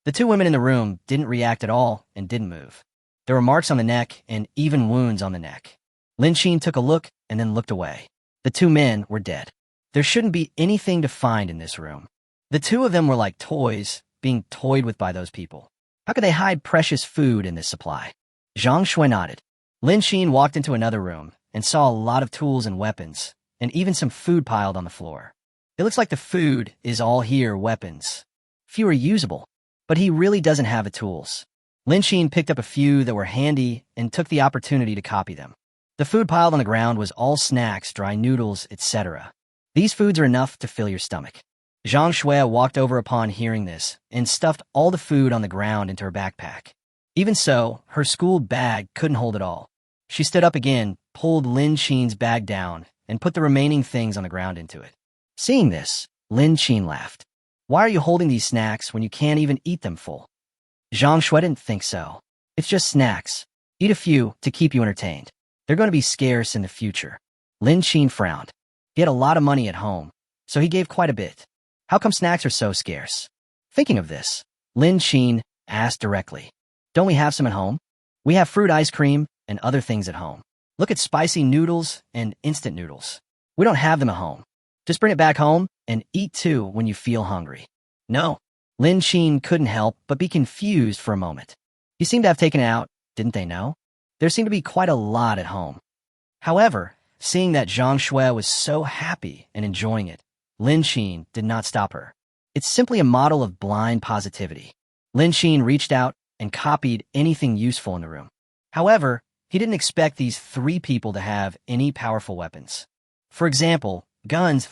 The 2 women in the room didn't react at all and didn't move. There were marks on the neck and even wounds on the neck. Lin Xin took a look and then looked away. The 2 men were dead. There shouldn't be anything to find in this room. The 2 of them were like toys being toyed with by those people. How could they hide precious food in this supply? Zhang Shui nodded. Lin Xin walked into another room and saw a lot of tools and weapons, and even some food piled on the floor. It looks like the food is all here weapons. Few are usable, but he really doesn't have the tools. Lin Xin picked up a few that were handy and took the opportunity to copy them. The food piled on the ground was all snacks, dry noodles, etc. These foods are enough to fill your stomach. Zhang Shui walked over upon hearing this and stuffed all the food on the ground into her backpack. Even so, her school bag couldn't hold it all. She stood up again, pulled Lin Qin's bag down, and put the remaining things on the ground into it. Seeing this, Lin Qin laughed. Why are you holding these snacks when you can't even eat them full? Zhang Shui didn't think so. It's just snacks. Eat a few to keep you entertained. They're going to be scarce in the future. Lin Qin frowned. He had a lot of money at home, so he gave quite a bit. How come snacks are so scarce? Thinking of this, Lin Qin asked directly. Don't we have some at home? We have fruit ice cream and other things at home. Look at spicy noodles and instant noodles. We don't have them at home. Just bring it back home and eat too when you feel hungry. No. Lin Qin couldn't help but be confused for a moment. He seemed to have taken it out, didn't they know? There seemed to be quite a lot at home. However, seeing that Zhang Shui was so happy and enjoying it, Lin Qin did not stop her. It's simply a model of blind positivity. Lin Qin reached out and copied anything useful in the room. However, he didn't expect these three people to have any powerful weapons. For example, guns,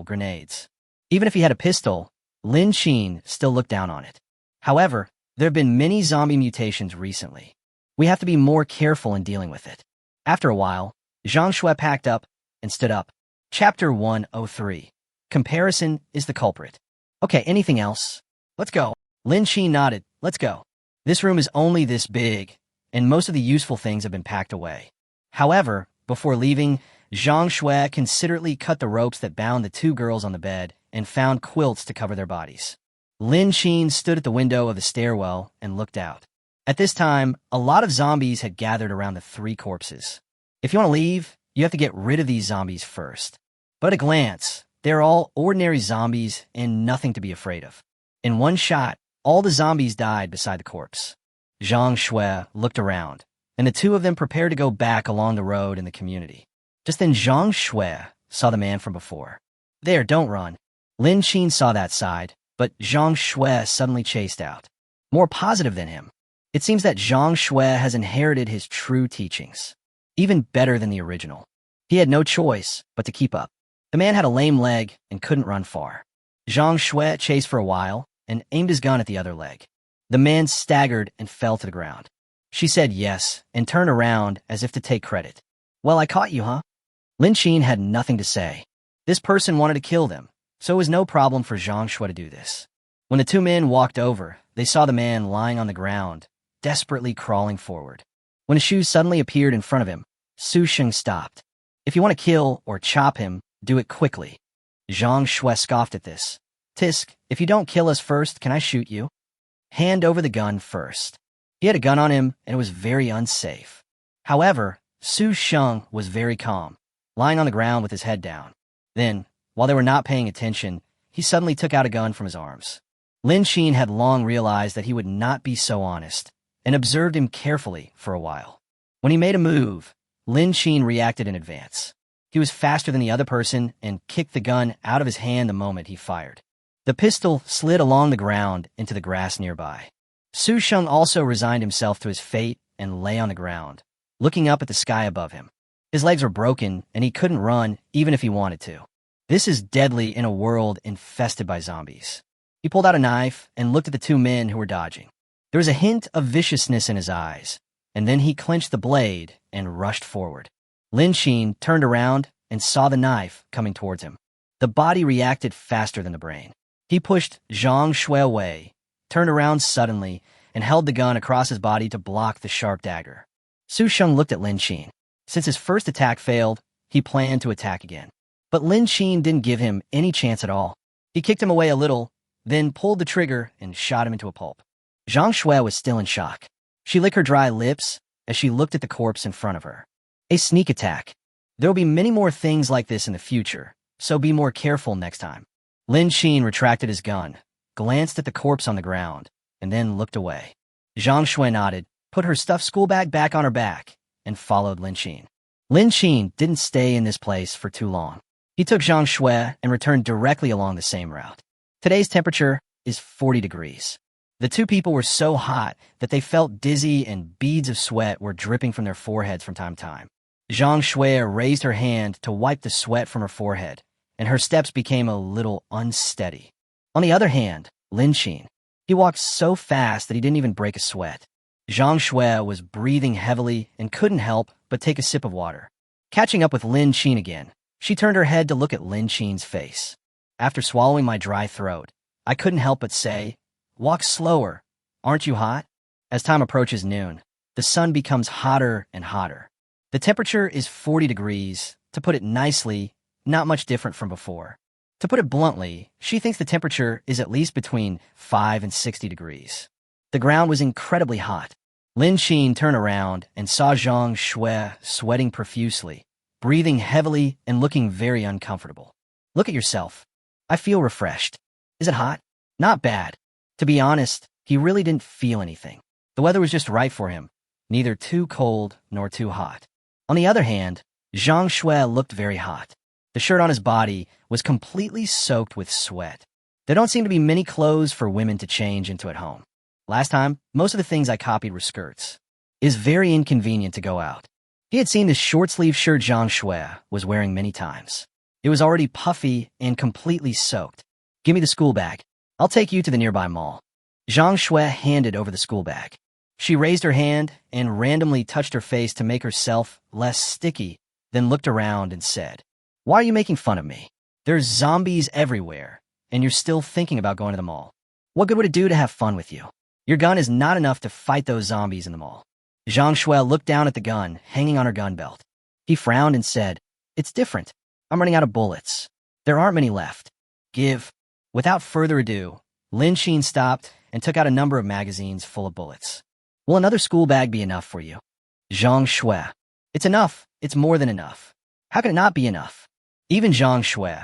grenades. Even if he had a pistol, Lin Qin still looked down on it. However, there have been many zombie mutations recently. We have to be more careful in dealing with it. After a while, Zhang Shui packed up and stood up. Chapter 103. Comparison is the culprit. Okay, anything else? Let's go. Lin Qin nodded. Let's go. This room is only this big, and most of the useful things have been packed away. However, before leaving, Zhang Shui considerately cut the ropes that bound the two girls on the bed and found quilts to cover their bodies. Lin Qin stood at the window of the stairwell and looked out. At this time, a lot of zombies had gathered around the three corpses. If you want to leave, you have to get rid of these zombies first. But at a glance, they're all ordinary zombies and nothing to be afraid of. In one shot, all the zombies died beside the corpse. Zhang Shui looked around, and the two of them prepared to go back along the road in the community. Just then Zhang Shui saw the man from before. There, don't run. Lin Qin saw that side, but Zhang Shui suddenly chased out. More positive than him. It seems that Zhang Shui has inherited his true teachings. Even better than the original. He had no choice but to keep up. The man had a lame leg and couldn't run far. Zhang Shui chased for a while and aimed his gun at the other leg. The man staggered and fell to the ground. She said yes and turned around as if to take credit. Well, I caught you, huh? Lin Qin had nothing to say. This person wanted to kill them, so it was no problem for Zhang Shui to do this. When the two men walked over, they saw the man lying on the ground, desperately crawling forward. When his shoes suddenly appeared in front of him, Su Sheng stopped. If you want to kill or chop him, do it quickly. Zhang Shui scoffed at this. Tisk, if you don't kill us first, can I shoot you? Hand over the gun first. He had a gun on him, and it was very unsafe. However, Su Sheng was very calm, lying on the ground with his head down. Then, while they were not paying attention, he suddenly took out a gun from his arms. Lin Qin had long realized that he would not be so honest, and observed him carefully for a while. When he made a move, Lin Qin reacted in advance. He was faster than the other person and kicked the gun out of his hand the moment he fired. The pistol slid along the ground into the grass nearby. Su Sheng also resigned himself to his fate and lay on the ground, looking up at the sky above him. His legs were broken and he couldn't run even if he wanted to. This is deadly in a world infested by zombies. He pulled out a knife and looked at the two men who were dodging. There was a hint of viciousness in his eyes, and then he clenched the blade and rushed forward. Lin Qin turned around and saw the knife coming towards him. The body reacted faster than the brain. He pushed Zhang Shui away, turned around suddenly, and held the gun across his body to block the sharp dagger. Su Sheng looked at Lin Qin. Since his first attack failed, he planned to attack again. But Lin Qin didn't give him any chance at all. He kicked him away a little, then pulled the trigger and shot him into a pulp. Zhang Shui was still in shock. She licked her dry lips as she looked at the corpse in front of her. A sneak attack. There will be many more things like this in the future, so be more careful next time. Lin Qin retracted his gun, glanced at the corpse on the ground, and then looked away. Zhang Shui nodded, put her stuffed school bag back on her back, and followed Lin Qin. Lin Qin didn't stay in this place for too long. He took Zhang Shui and returned directly along the same route. Today's temperature is 40 degrees. The two people were so hot that they felt dizzy and beads of sweat were dripping from their foreheads from time to time. Zhang Shui raised her hand to wipe the sweat from her forehead, and her steps became a little unsteady. On the other hand, Lin Qin, he walked so fast that he didn't even break a sweat. Zhang Shui was breathing heavily and couldn't help but take a sip of water. Catching up with Lin Qin again, she turned her head to look at Lin Qin's face. After swallowing my dry throat, I couldn't help but say, "Walk slower. Aren't you hot?" As time approaches noon, the sun becomes hotter and hotter. The temperature is 40 degrees. To put it nicely, not much different from before. To put it bluntly, she thinks the temperature is at least between 5 and 60 degrees. The ground was incredibly hot. Lin Qin turned around and saw Zhang Shui sweating profusely, breathing heavily and looking very uncomfortable. "Look at yourself. I feel refreshed. Is it hot?" "Not bad." To be honest, he really didn't feel anything. The weather was just right for him, neither too cold nor too hot. On the other hand, Zhang Shui looked very hot. The shirt on his body was completely soaked with sweat. There don't seem to be many clothes for women to change into at home. Last time, most of the things I copied were skirts. It is very inconvenient to go out. He had seen this short-sleeve shirt Zhang Shui was wearing many times. It was already puffy and completely soaked. "Give me the school bag. I'll take you to the nearby mall." Zhang Shui handed over the school bag. She raised her hand and randomly touched her face to make herself less sticky, then looked around and said, "Why are you making fun of me? There's zombies everywhere, and you're still thinking about going to the mall. What good would it do to have fun with you? Your gun is not enough to fight those zombies in the mall." Zhang Shui looked down at the gun hanging on her gun belt. He frowned and said, "It's different. I'm running out of bullets. There aren't many left. Give." Without further ado, Lin Qin stopped and took out a number of magazines full of bullets. "Will another school bag be enough for you?" Zhang Shui. "It's enough. It's more than enough. How can it not be enough?" Even Zhang Shui,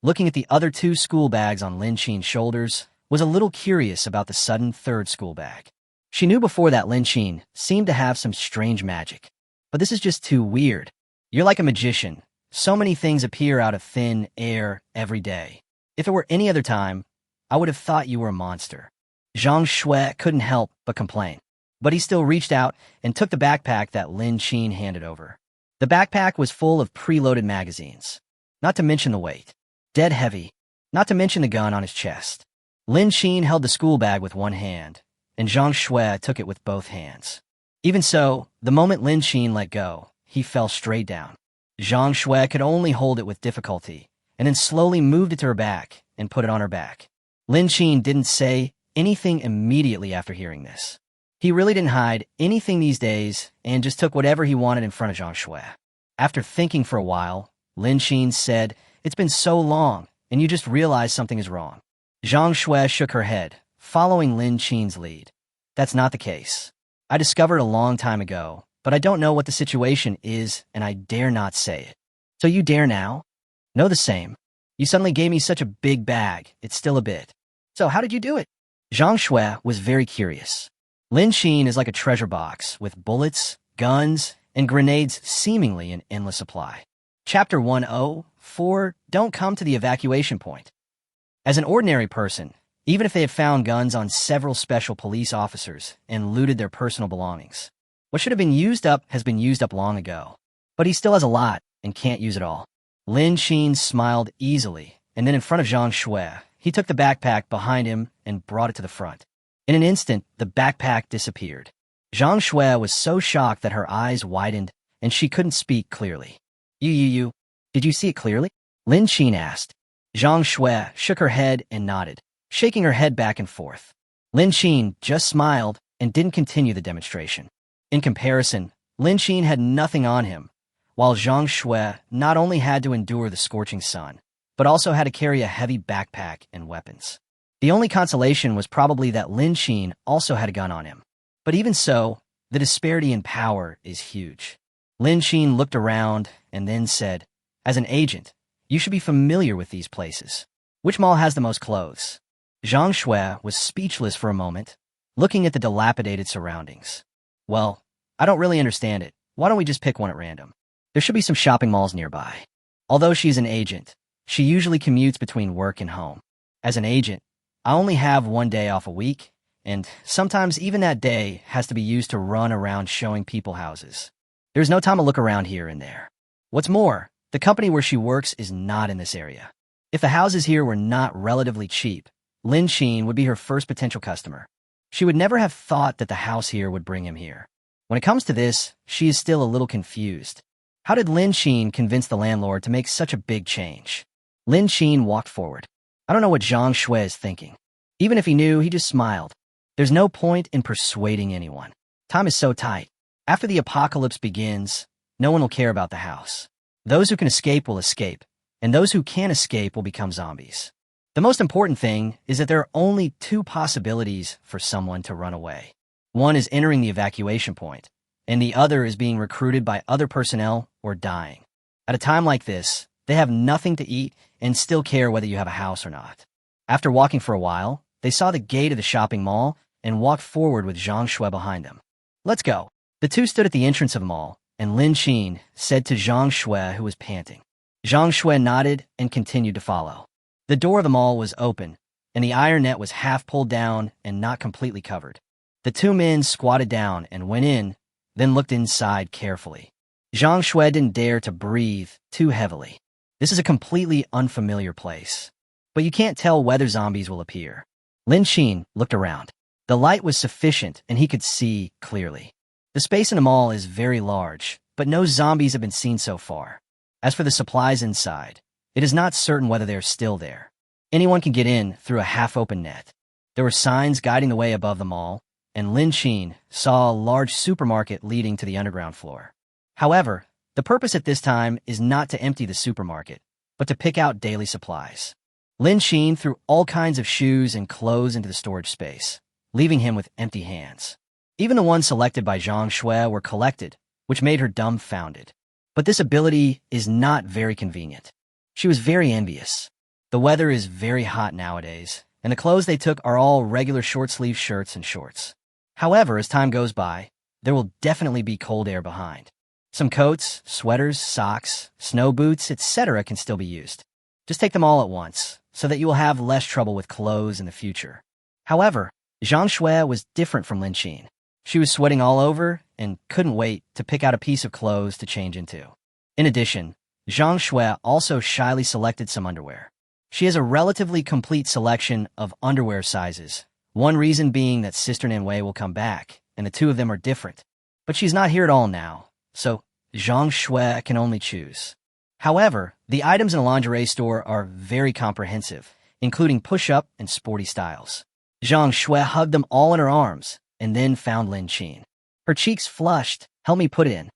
looking at the other two school bags on Lin Qin's shoulders, was a little curious about the sudden third school bag. She knew before that Lin Qin seemed to have some strange magic. But this is just too weird. You're like a magician. So many things appear out of thin air every day. If it were any other time, I would have thought you were a monster. Zhang Shui couldn't help but complain. But he still reached out and took the backpack that Lin Qin handed over. The backpack was full of preloaded magazines. Not to mention the weight. Dead heavy. Not to mention the gun on his chest. Lin Qin held the school bag with one hand, and Zhang Shui took it with both hands. Even so, the moment Lin Qin let go, he fell straight down. Zhang Shui could only hold it with difficulty, and then slowly moved it to her back and put it on her back. Lin Qin didn't say anything immediately after hearing this. He really didn't hide anything these days and just took whatever he wanted in front of Zhang Shui. After thinking for a while, Lin Qin said, "It's been so long, and you just realized something is wrong." Zhang Shui shook her head, following Lin Qin's lead. "That's not the case. I discovered a long time ago, but I don't know what the situation is, and I dare not say it." "So you dare now?" "No, the same. You suddenly gave me such a big bag, it's still a bit." "So how did you do it?" Zhang Shui was very curious. Lin Qin is like a treasure box with bullets, guns, and grenades seemingly in endless supply. Chapter 104, Don't Come to the Evacuation Point. As an ordinary person, even if they have found guns on several special police officers and looted their personal belongings, what should have been used up has been used up long ago. But he still has a lot and can't use it all. Lin Qin smiled easily, and then in front of Zhang Shui, he took the backpack behind him and brought it to the front. In an instant, the backpack disappeared. Zhang Shui was so shocked that her eyes widened and she couldn't speak clearly. You, did you see it clearly?" Lin Qin asked. Zhang Shui shook her head and nodded, shaking her head back and forth. Lin Qin just smiled and didn't continue the demonstration. In comparison, Lin Qin had nothing on him, while Zhang Shui not only had to endure the scorching sun, but also had to carry a heavy backpack and weapons. The only consolation was probably that Lin Qin also had a gun on him. But even so, the disparity in power is huge. Lin Qin looked around and then said, "As an agent, you should be familiar with these places. Which mall has the most clothes?" Zhang Shui was speechless for a moment, looking at the dilapidated surroundings. "Well, I don't really understand it. Why don't we just pick one at random? There should be some shopping malls nearby." Although she's an agent, she usually commutes between work and home. As an agent, I only have one day off a week, and sometimes even that day has to be used to run around showing people houses. There's no time to look around here and there. What's more, the company where she works is not in this area. If the houses here were not relatively cheap, Lin Qin would be her first potential customer. She would never have thought that the house here would bring him here. When it comes to this, she is still a little confused. How did Lin Xin convince the landlord to make such a big change? Lin Xin walked forward. I don't know what Zhang Shui is thinking. Even if he knew, he just smiled. There's no point in persuading anyone. Time is so tight. After the apocalypse begins, no one will care about the house. Those who can escape will escape, and those who can't escape will become zombies. The most important thing is that there are only two possibilities for someone to run away. One is entering the evacuation point, and the other is being recruited by other personnel or dying. At a time like this, they have nothing to eat and still care whether you have a house or not. After walking for a while, they saw the gate of the shopping mall and walked forward with Zhang Shui behind them. Let's go. The two stood at the entrance of the mall, and Lin Xin said to Zhang Shui, who was panting. Zhang Shui nodded and continued to follow. The door of the mall was open, and the iron net was half pulled down and not completely covered. The two men squatted down and went in, then looked inside carefully. Zhang Shui didn't dare to breathe too heavily. This is a completely unfamiliar place, but you can't tell whether zombies will appear. Lin Xin looked around. The light was sufficient and he could see clearly. The space in the mall is very large, but no zombies have been seen so far. As for the supplies inside, it is not certain whether they are still there. Anyone can get in through a half-open net. There were signs guiding the way above the mall, and Lin Xin saw a large supermarket leading to the underground floor. However, the purpose at this time is not to empty the supermarket, but to pick out daily supplies. Lin Xin threw all kinds of shoes and clothes into the storage space, leaving him with empty hands. Even the ones selected by Zhang Shui were collected, which made her dumbfounded. But this ability is not very convenient. She was very envious. The weather is very hot nowadays, and the clothes they took are all regular short-sleeve shirts and shorts. However, as time goes by, there will definitely be cold air behind. Some coats, sweaters, socks, snow boots, etc. can still be used. Just take them all at once, so that you will have less trouble with clothes in the future. However, Zhang Shui was different from Lin Xin. She was sweating all over and couldn't wait to pick out a piece of clothes to change into. In addition, Zhang Shui also shyly selected some underwear. She has a relatively complete selection of underwear sizes, one reason being that Sister Nanwei will come back, and the two of them are different. But she's not here at all now, so Zhang Shui can only choose. However, the items in a lingerie store are very comprehensive, including push-up and sporty styles. Zhang Shui hugged them all in her arms, and then found Lin Xin. Her cheeks flushed. Help me put it in.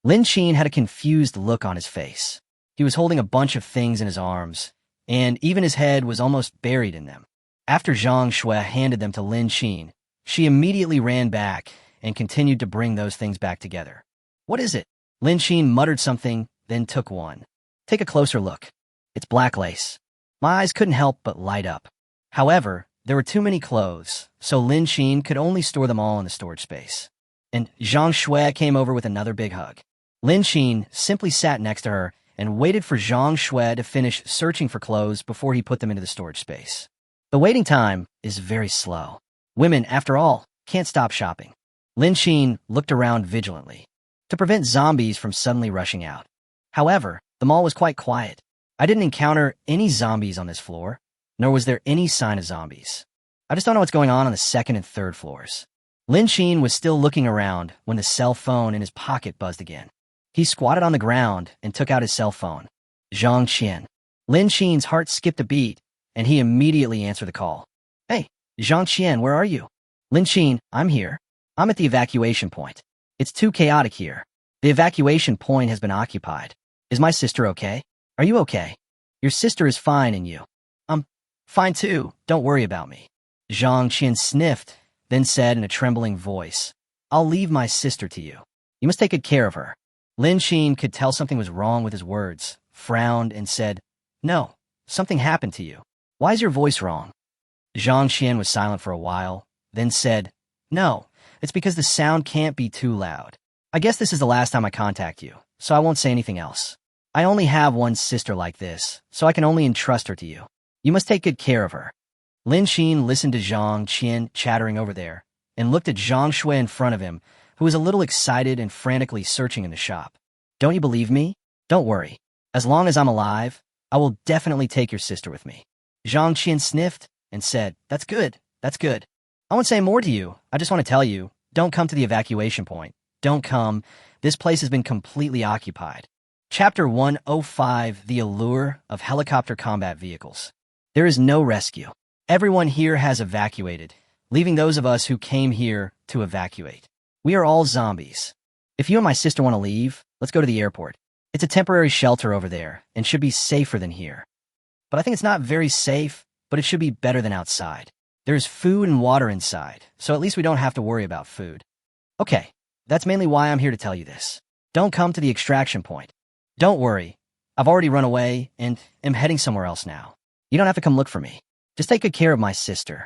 Lin Xin had a confused look on his face. He was holding a bunch of things in his arms, and even his head was almost buried in them. After Zhang Shui handed them to Lin Xin, she immediately ran back and continued to bring those things back together. What is it? Lin Xin muttered something, then took one. Take a closer look. It's black lace. My eyes couldn't help but light up. However, there were too many clothes, so Lin Xin could only store them all in the storage space. And Zhang Shui came over with another big hug. Lin Xin simply sat next to her and waited for Zhang Shui to finish searching for clothes before he put them into the storage space. The waiting time is very slow. Women, after all, can't stop shopping. Lin Xin looked around vigilantly to prevent zombies from suddenly rushing out. However, the mall was quite quiet. I didn't encounter any zombies on this floor, nor was there any sign of zombies. I just don't know what's going on the second and third floors. Lin Xin was still looking around when the cell phone in his pocket buzzed again. He squatted on the ground and took out his cell phone. Zhang Qian. Lin Xin's heart skipped a beat, and he immediately answered the call. Hey, Zhang Qian, where are you? Lin Xin, I'm here. I'm at the evacuation point. It's too chaotic here. The evacuation point has been occupied. Is my sister okay? Are you okay? Your sister is fine, and you? Fine too. Don't worry about me. Zhang Qian sniffed, then said in a trembling voice, I'll leave my sister to you. You must take good care of her. Lin Xin could tell something was wrong with his words, frowned, and said, No, something happened to you. Why is your voice wrong? Zhang Qian was silent for a while, then said, No, it's because the sound can't be too loud. I guess this is the last time I contact you, so I won't say anything else. I only have one sister like this, so I can only entrust her to you. You must take good care of her. Lin Xin listened to Zhang Qian chattering over there, and looked at Zhang Shui in front of him, who was a little excited and frantically searching in the shop. Don't you believe me? Don't worry. As long as I'm alive, I will definitely take your sister with me. Zhang Qian sniffed and said, That's good. That's good. I won't say more to you. I just want to tell you, don't come to the evacuation point. Don't come. This place has been completely occupied. Chapter 105, The Allure of Helicopter Combat Vehicles. There is no rescue. Everyone here has evacuated, leaving those of us who came here to evacuate. We are all zombies. If you and my sister want to leave, let's go to the airport. It's a temporary shelter over there and should be safer than here. But I think it's not very safe, but it should be better than outside. There's food and water inside, so at least we don't have to worry about food. Okay, that's mainly why I'm here to tell you this. Don't come to the extraction point. Don't worry. I've already run away and am heading somewhere else now. You don't have to come look for me. Just take good care of my sister.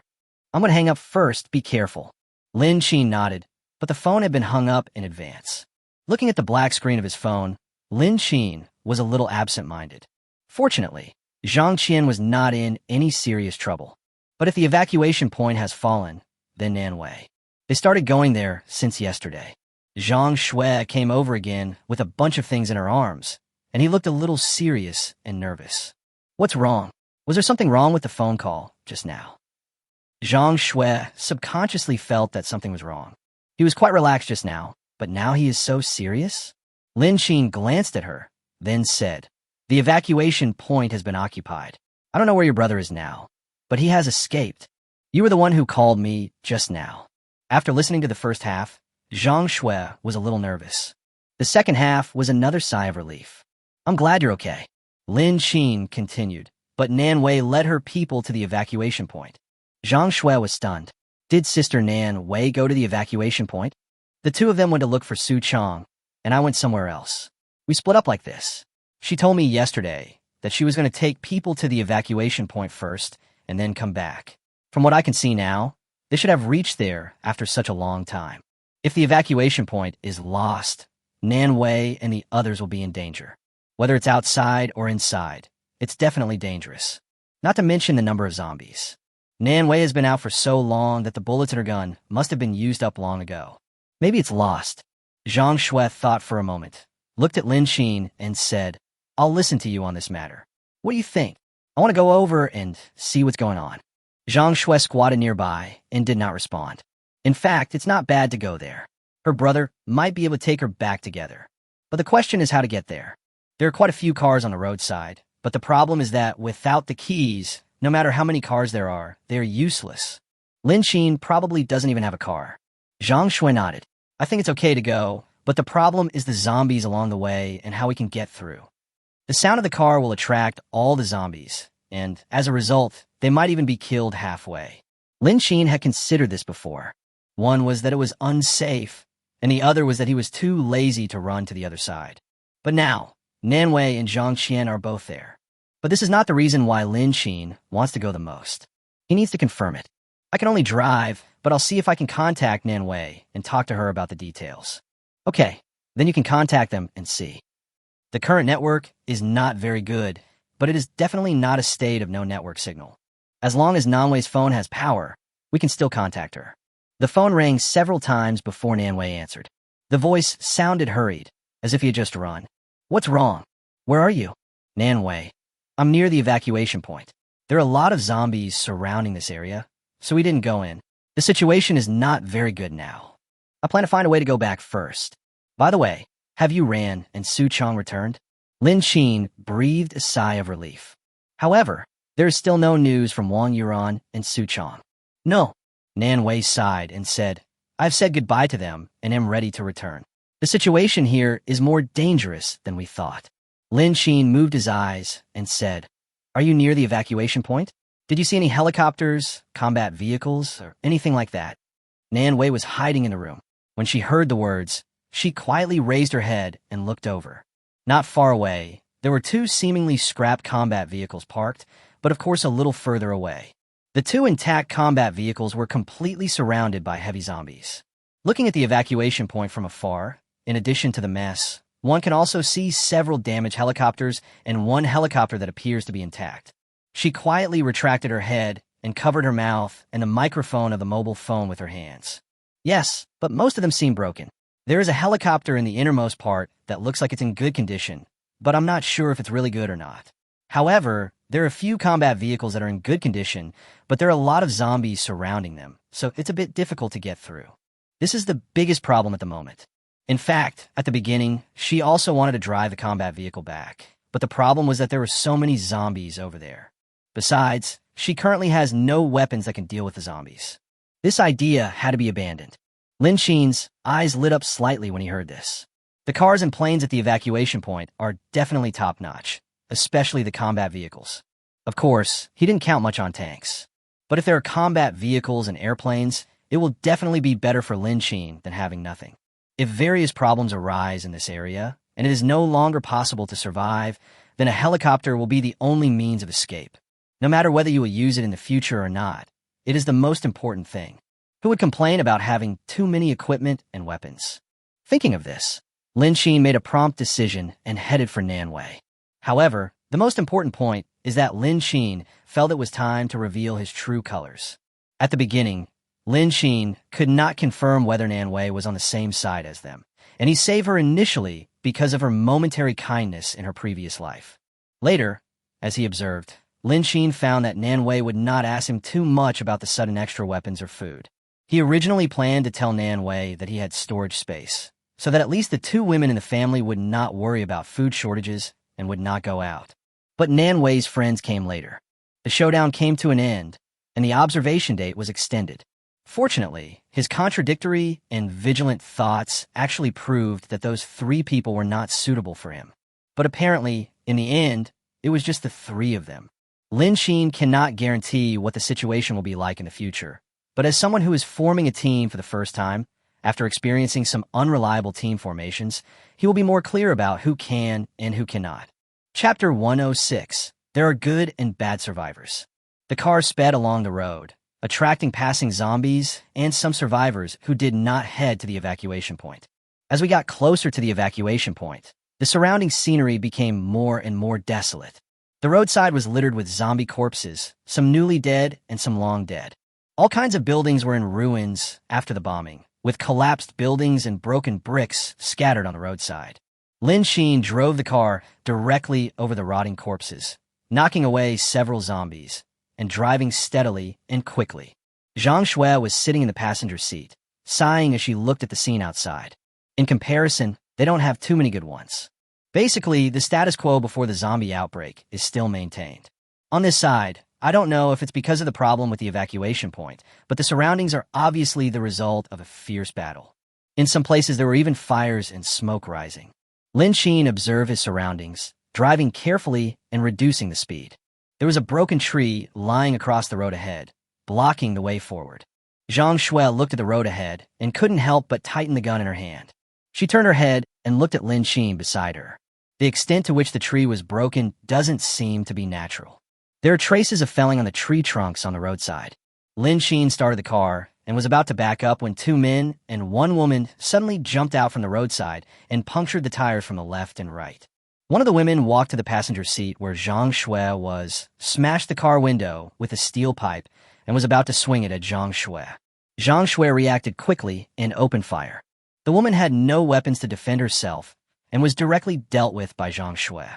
I'm going to hang up first. Be careful. Lin Qin nodded, but the phone had been hung up in advance. Looking at the black screen of his phone, Lin Qin was a little absent-minded. Fortunately, Zhang Qian was not in any serious trouble. But if the evacuation point has fallen, then Nanwei. They started going there since yesterday. Zhang Shui came over again with a bunch of things in her arms, and he looked a little serious and nervous. What's wrong? Was there something wrong with the phone call just now? Zhang Shui subconsciously felt that something was wrong. He was quite relaxed just now, but now he is so serious? Lin Qin glanced at her, then said, "The evacuation point has been occupied. I don't know where your brother is now, but he has escaped. You were the one who called me just now." After listening to the first half, Zhang Shui was a little nervous. The second half was another sigh of relief. "I'm glad you're okay," Lin Qin continued, but Nanwei led her people to the evacuation point. Zhang Shui was stunned. Did Sister Nanwei go to the evacuation point? The two of them went to look for Su Chong, and I went somewhere else. We split up like this. She told me yesterday that she was going to take people to the evacuation point first and then come back. From what I can see now, they should have reached there after such a long time. If the evacuation point is lost, Nanwei and the others will be in danger. Whether it's outside or inside, it's definitely dangerous. Not to mention the number of zombies. Nanwei has been out for so long that the bullets in her gun must have been used up long ago. Maybe it's lost. Zhang Shui thought for a moment, looked at Lin Qin, and said, "I'll listen to you on this matter. What do you think? I want to go over and see what's going on." Zhang Shui squatted nearby and did not respond. In fact, it's not bad to go there. Her brother might be able to take her back together. But the question is how to get there. There are quite a few cars on the roadside, but the problem is that without the keys, no matter how many cars there are, they are useless. Lin Qin probably doesn't even have a car. Zhang Shui nodded. "I think it's okay to go, but the problem is the zombies along the way and how we can get through. The sound of the car will attract all the zombies, and as a result, they might even be killed halfway." Lin Qin had considered this before. One was that it was unsafe, and the other was that he was too lazy to run to the other side. But now, Nanwei and Zhang Qian are both there. But this is not the reason why Lin Qin wants to go the most. He needs to confirm it. "I can only drive, but I'll see if I can contact Nanwei and talk to her about the details." "Okay, then you can contact them and see." The current network is not very good, but it is definitely not a state of no network signal. As long as Nanwei's phone has power, we can still contact her. The phone rang several times before Nanwei answered. The voice sounded hurried, as if he had just run. "What's wrong? Where are you?" "Nanwei, I'm near the evacuation point. There are a lot of zombies surrounding this area, so we didn't go in. The situation is not very good now. I plan to find a way to go back first. By the way, have you Ran and Su Chong returned?" Lin Qin breathed a sigh of relief. However, there is still no news from Wang Yuran and Su Chong. "No." Nanwei sighed and said, "I've said goodbye to them and am ready to return. The situation here is more dangerous than we thought." Lin Qin moved his eyes and said, "Are you near the evacuation point? Did you see any helicopters, combat vehicles, or anything like that?" Nanwei was hiding in the room. When she heard the words, she quietly raised her head and looked over. Not far away, there were two seemingly scrap combat vehicles parked, but of course a little further away. The two intact combat vehicles were completely surrounded by heavy zombies. Looking at the evacuation point from afar, in addition to the mess, one can also see several damaged helicopters and one helicopter that appears to be intact. She quietly retracted her head and covered her mouth and the microphone of the mobile phone with her hands. "Yes, but most of them seem broken. There is a helicopter in the innermost part that looks like it's in good condition, but I'm not sure if it's really good or not. However, There are a few combat vehicles that are in good condition, but there are a lot of zombies surrounding them, so it's a bit difficult to get through. This is the biggest problem at the moment. In fact, at the beginning, she also wanted to drive the combat vehicle back, but the problem was that there were so many zombies over there. Besides, she currently has no weapons that can deal with the zombies. This idea had to be abandoned. Lin Xin's eyes lit up slightly when he heard this. The cars and planes at the evacuation point are definitely top-notch, especially the combat vehicles. Of course, he didn't count much on tanks. But if there are combat vehicles and airplanes, it will definitely be better for Lin Xin than having nothing. If various problems arise in this area, and it is no longer possible to survive, then a helicopter will be the only means of escape. No matter whether you will use it in the future or not, it is the most important thing. Who would complain about having too many equipment and weapons? Thinking of this, Lin Xin made a prompt decision and headed for Nanwei. However, the most important point is that Lin Xin felt it was time to reveal his true colors. At the beginning, Lin Xin could not confirm whether Nanwei was on the same side as them, and he saved her initially because of her momentary kindness in her previous life. Later, as he observed, Lin Xin found that Nanwei would not ask him too much about the sudden extra weapons or food. He originally planned to tell Nanwei that he had storage space, so that at least the two women in the family would not worry about food shortages and would not go out. But Nanwei's friends came later. The showdown came to an end, and the observation date was extended. Fortunately, his contradictory and vigilant thoughts actually proved that those three people were not suitable for him. But apparently, in the end, it was just the three of them. Lin Xin cannot guarantee what the situation will be like in the future, but as someone who is forming a team for the first time, after experiencing some unreliable team formations, he will be more clear about who can and who cannot. Chapter 106. There are good and bad survivors. The car sped along the road, attracting passing zombies and some survivors who did not head to the evacuation point. As we got closer to the evacuation point, the surrounding scenery became more and more desolate. The roadside was littered with zombie corpses, some newly dead and some long dead. All kinds of buildings were in ruins after the bombing, with collapsed buildings and broken bricks scattered on the roadside. Lin Xin drove the car directly over the rotting corpses, knocking away several zombies, and driving steadily and quickly. Zhang Shui was sitting in the passenger seat, sighing as she looked at the scene outside. In comparison, they don't have too many good ones. Basically, the status quo before the zombie outbreak is still maintained. On this side, I don't know if it's because of the problem with the evacuation point, but the surroundings are obviously the result of a fierce battle. In some places, there were even fires and smoke rising. Lin Xin observed his surroundings, driving carefully and reducing the speed. There was a broken tree lying across the road ahead, blocking the way forward. Zhang Shui looked at the road ahead and couldn't help but tighten the gun in her hand. She turned her head and looked at Lin Xin beside her. The extent to which the tree was broken doesn't seem to be natural. There are traces of felling on the tree trunks on the roadside. Lin Xin started the car and was about to back up when two men and one woman suddenly jumped out from the roadside and punctured the tires from the left and right. One of the women walked to the passenger seat where Zhang Shui was, smashed the car window with a steel pipe, and was about to swing it at Zhang Shui. Zhang Shui reacted quickly and opened fire. The woman had no weapons to defend herself and was directly dealt with by Zhang Shui.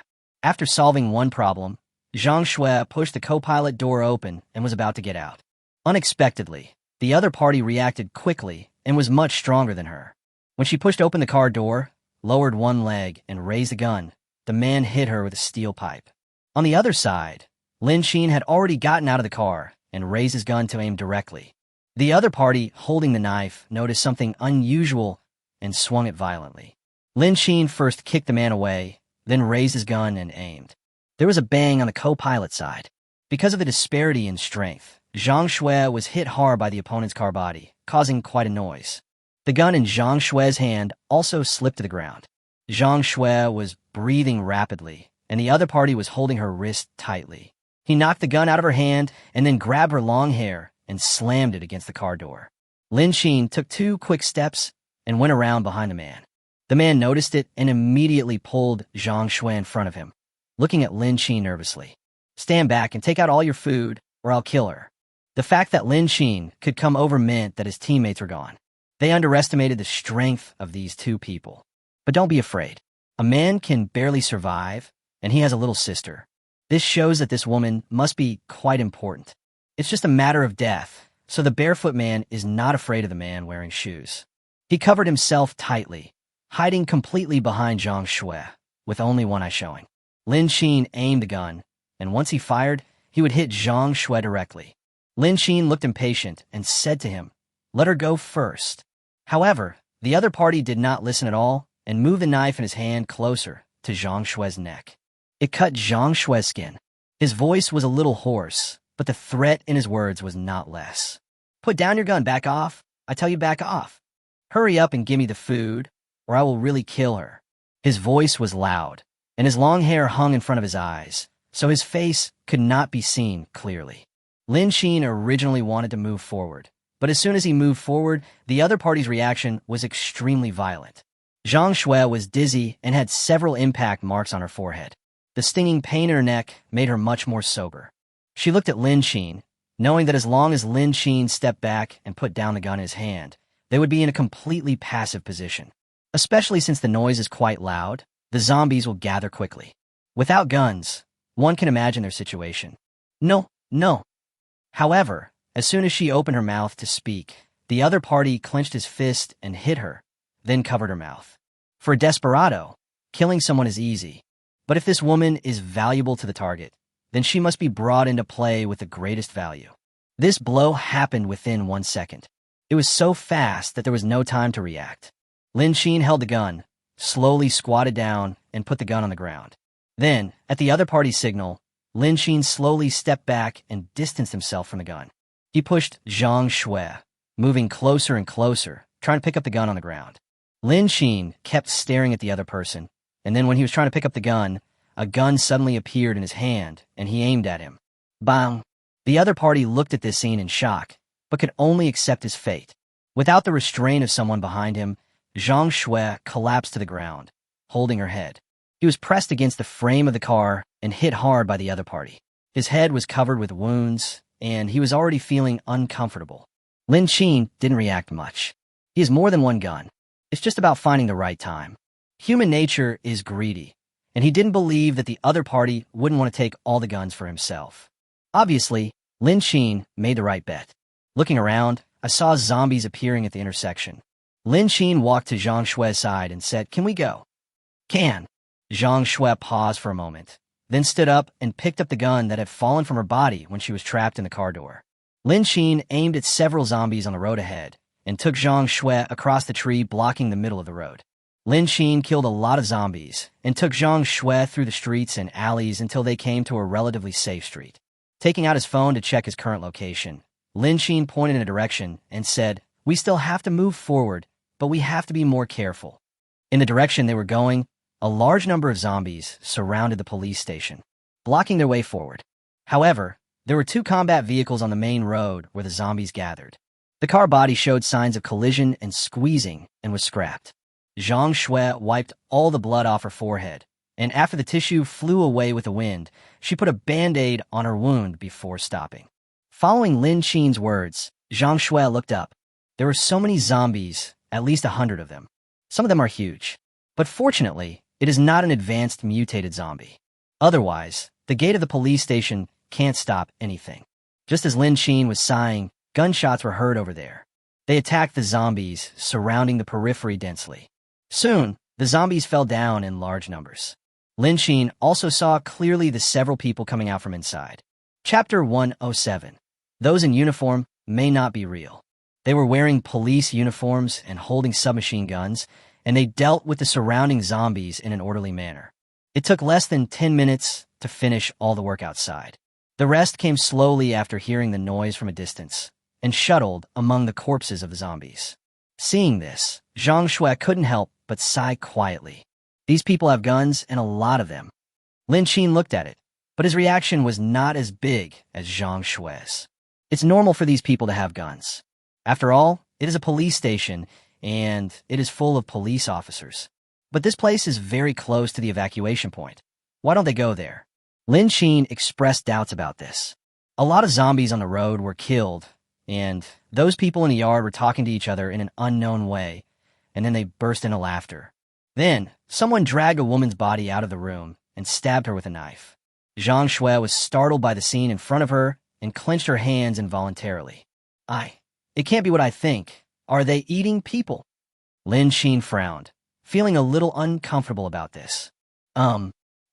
After solving one problem, Zhang Shui pushed the co-pilot door open and was about to get out. Unexpectedly, the other party reacted quickly and was much stronger than her. When she pushed open the car door, lowered one leg, and raised the gun, the man hit her with a steel pipe. On the other side, Lin Xin had already gotten out of the car and raised his gun to aim directly. The other party, holding the knife, noticed something unusual and swung it violently. Lin Xin first kicked the man away, then raised his gun and aimed. There was a bang on the co-pilot side. Because of the disparity in strength, Zhang Shui was hit hard by the opponent's car body, causing quite a noise. The gun in Zhang Shui's hand also slipped to the ground. Zhang Shui was breathing rapidly, and the other party was holding her wrist tightly. He knocked the gun out of her hand and then grabbed her long hair and slammed it against the car door. Lin Xin took 2 quick steps and went around behind the man. The man noticed it and immediately pulled Zhang Shui in front of him, looking at Lin Xin nervously. "Stand back and take out all your food, or I'll kill her." The fact that Lin Xin could come over meant that his teammates were gone. They underestimated the strength of these two people. But don't be afraid. A man can barely survive, and he has a little sister. This shows that this woman must be quite important. It's just a matter of death, so the barefoot man is not afraid of the man wearing shoes. He covered himself tightly, hiding completely behind Zhang Shui, with only one eye showing. Lin Xin aimed the gun, and once he fired, he would hit Zhang Shui directly. Lin Xin looked impatient and said to him, "Let her go first." However, the other party did not listen at all and moved the knife in his hand closer to Zhang Shui's neck. It cut Zhang Shui's skin. His voice was a little hoarse, but the threat in his words was not less. "Put down your gun, back off. I tell you, back off. Hurry up and give me the food, or I will really kill her." His voice was loud, and his long hair hung in front of his eyes, so his face could not be seen clearly. Lin Xin originally wanted to move forward, but as soon as he moved forward, the other party's reaction was extremely violent. Zhang Shui was dizzy and had several impact marks on her forehead. The stinging pain in her neck made her much more sober. She looked at Lin Xin, knowing that as long as Lin Xin stepped back and put down the gun in his hand, they would be in a completely passive position. Especially since the noise is quite loud, the zombies will gather quickly. Without guns, one can imagine their situation. No, no. However, as soon as she opened her mouth to speak, the other party clenched his fist and hit her, then covered her mouth. For a desperado, killing someone is easy, but if this woman is valuable to the target, then she must be brought into play with the greatest value. This blow happened within 1 second. It was so fast that there was no time to react. Lin Xin held the gun, slowly squatted down, and put the gun on the ground. Then, at the other party's signal, Lin Xin slowly stepped back and distanced himself from the gun. He pushed Zhang Shui, moving closer and closer, trying to pick up the gun on the ground. Lin Xin kept staring at the other person, and then when he was trying to pick up the gun, a gun suddenly appeared in his hand, and he aimed at him. Bang! The other party looked at this scene in shock, but could only accept his fate. Without the restraint of someone behind him, Zhang Shui collapsed to the ground, holding her head. He was pressed against the frame of the car and hit hard by the other party. His head was covered with wounds, and he was already feeling uncomfortable. Lin Xin didn't react much. He has more than one gun. It's just about finding the right time. Human nature is greedy, and he didn't believe that the other party wouldn't want to take all the guns for himself. Obviously, Lin Xin made the right bet. Looking around, I saw zombies appearing at the intersection. Lin Xin walked to Zhang Shui's side and said, "Can we go?" "Can." Zhang Shui paused for a moment, then stood up and picked up the gun that had fallen from her body when she was trapped in the car door. Lin Xin aimed at several zombies on the road ahead and took Zhang Shui across the tree blocking the middle of the road. Lin Xin killed a lot of zombies and took Zhang Shui through the streets and alleys until they came to a relatively safe street. Taking out his phone to check his current location, Lin Xin pointed in a direction and said, "We still have to move forward, but we have to be more careful." In the direction they were going, a large number of zombies surrounded the police station, blocking their way forward. However, there were 2 combat vehicles on the main road where the zombies gathered. The car body showed signs of collision and squeezing and was scrapped. Zhang Shui wiped all the blood off her forehead, and after the tissue flew away with the wind, she put a band-aid on her wound before stopping. Following Lin Xin's words, Zhang Shui looked up. There were so many zombies, at least 100 of them. Some of them are huge, but fortunately, it is not an advanced mutated zombie. Otherwise, the gate of the police station can't stop anything. Just as Lin Xin was sighing, gunshots were heard over there. They attacked the zombies, surrounding the periphery densely. Soon, the zombies fell down in large numbers. Lin Xin also saw clearly the several people coming out from inside. Chapter 107. Those in uniform may not be real. They were wearing police uniforms and holding submachine guns, and they dealt with the surrounding zombies in an orderly manner. It took less than 10 minutes to finish all the work outside. The rest came slowly after hearing the noise from a distance, and shuttled among the corpses of the zombies. Seeing this, Zhang Shui couldn't help but sigh quietly. These people have guns, and a lot of them. Lin Xin looked at it, but his reaction was not as big as Zhang Shui's. It's normal for these people to have guns. After all, it is a police station, and it is full of police officers. But this place is very close to the evacuation point. Why don't they go there? Lin Xin expressed doubts about this. A lot of zombies on the road were killed, and those people in the yard were talking to each other in an unknown way, and then they burst into laughter. Then, someone dragged a woman's body out of the room and stabbed her with a knife. Zhang Shui was startled by the scene in front of her and clenched her hands involuntarily. It can't be what I think. Are they eating people? Lin Xin frowned, feeling a little uncomfortable about this. But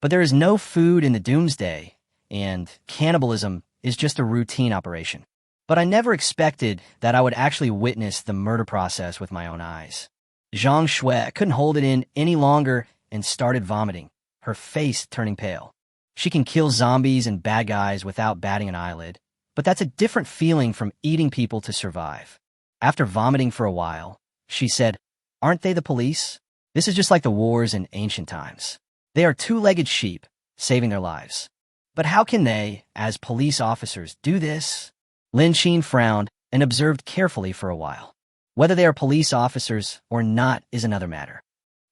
there is no food in the doomsday, and cannibalism is just a routine operation. But I never expected that I would actually witness the murder process with my own eyes. Zhang Shui couldn't hold it in any longer and started vomiting, her face turning pale. She can kill zombies and bad guys without batting an eyelid, but that's a different feeling from eating people to survive. After vomiting for a while, she said, "Aren't they the police? This is just like the wars in ancient times. They are two-legged sheep, saving their lives. But how can they, as police officers, do this?" Lin Xin frowned and observed carefully for a while. Whether they are police officers or not is another matter.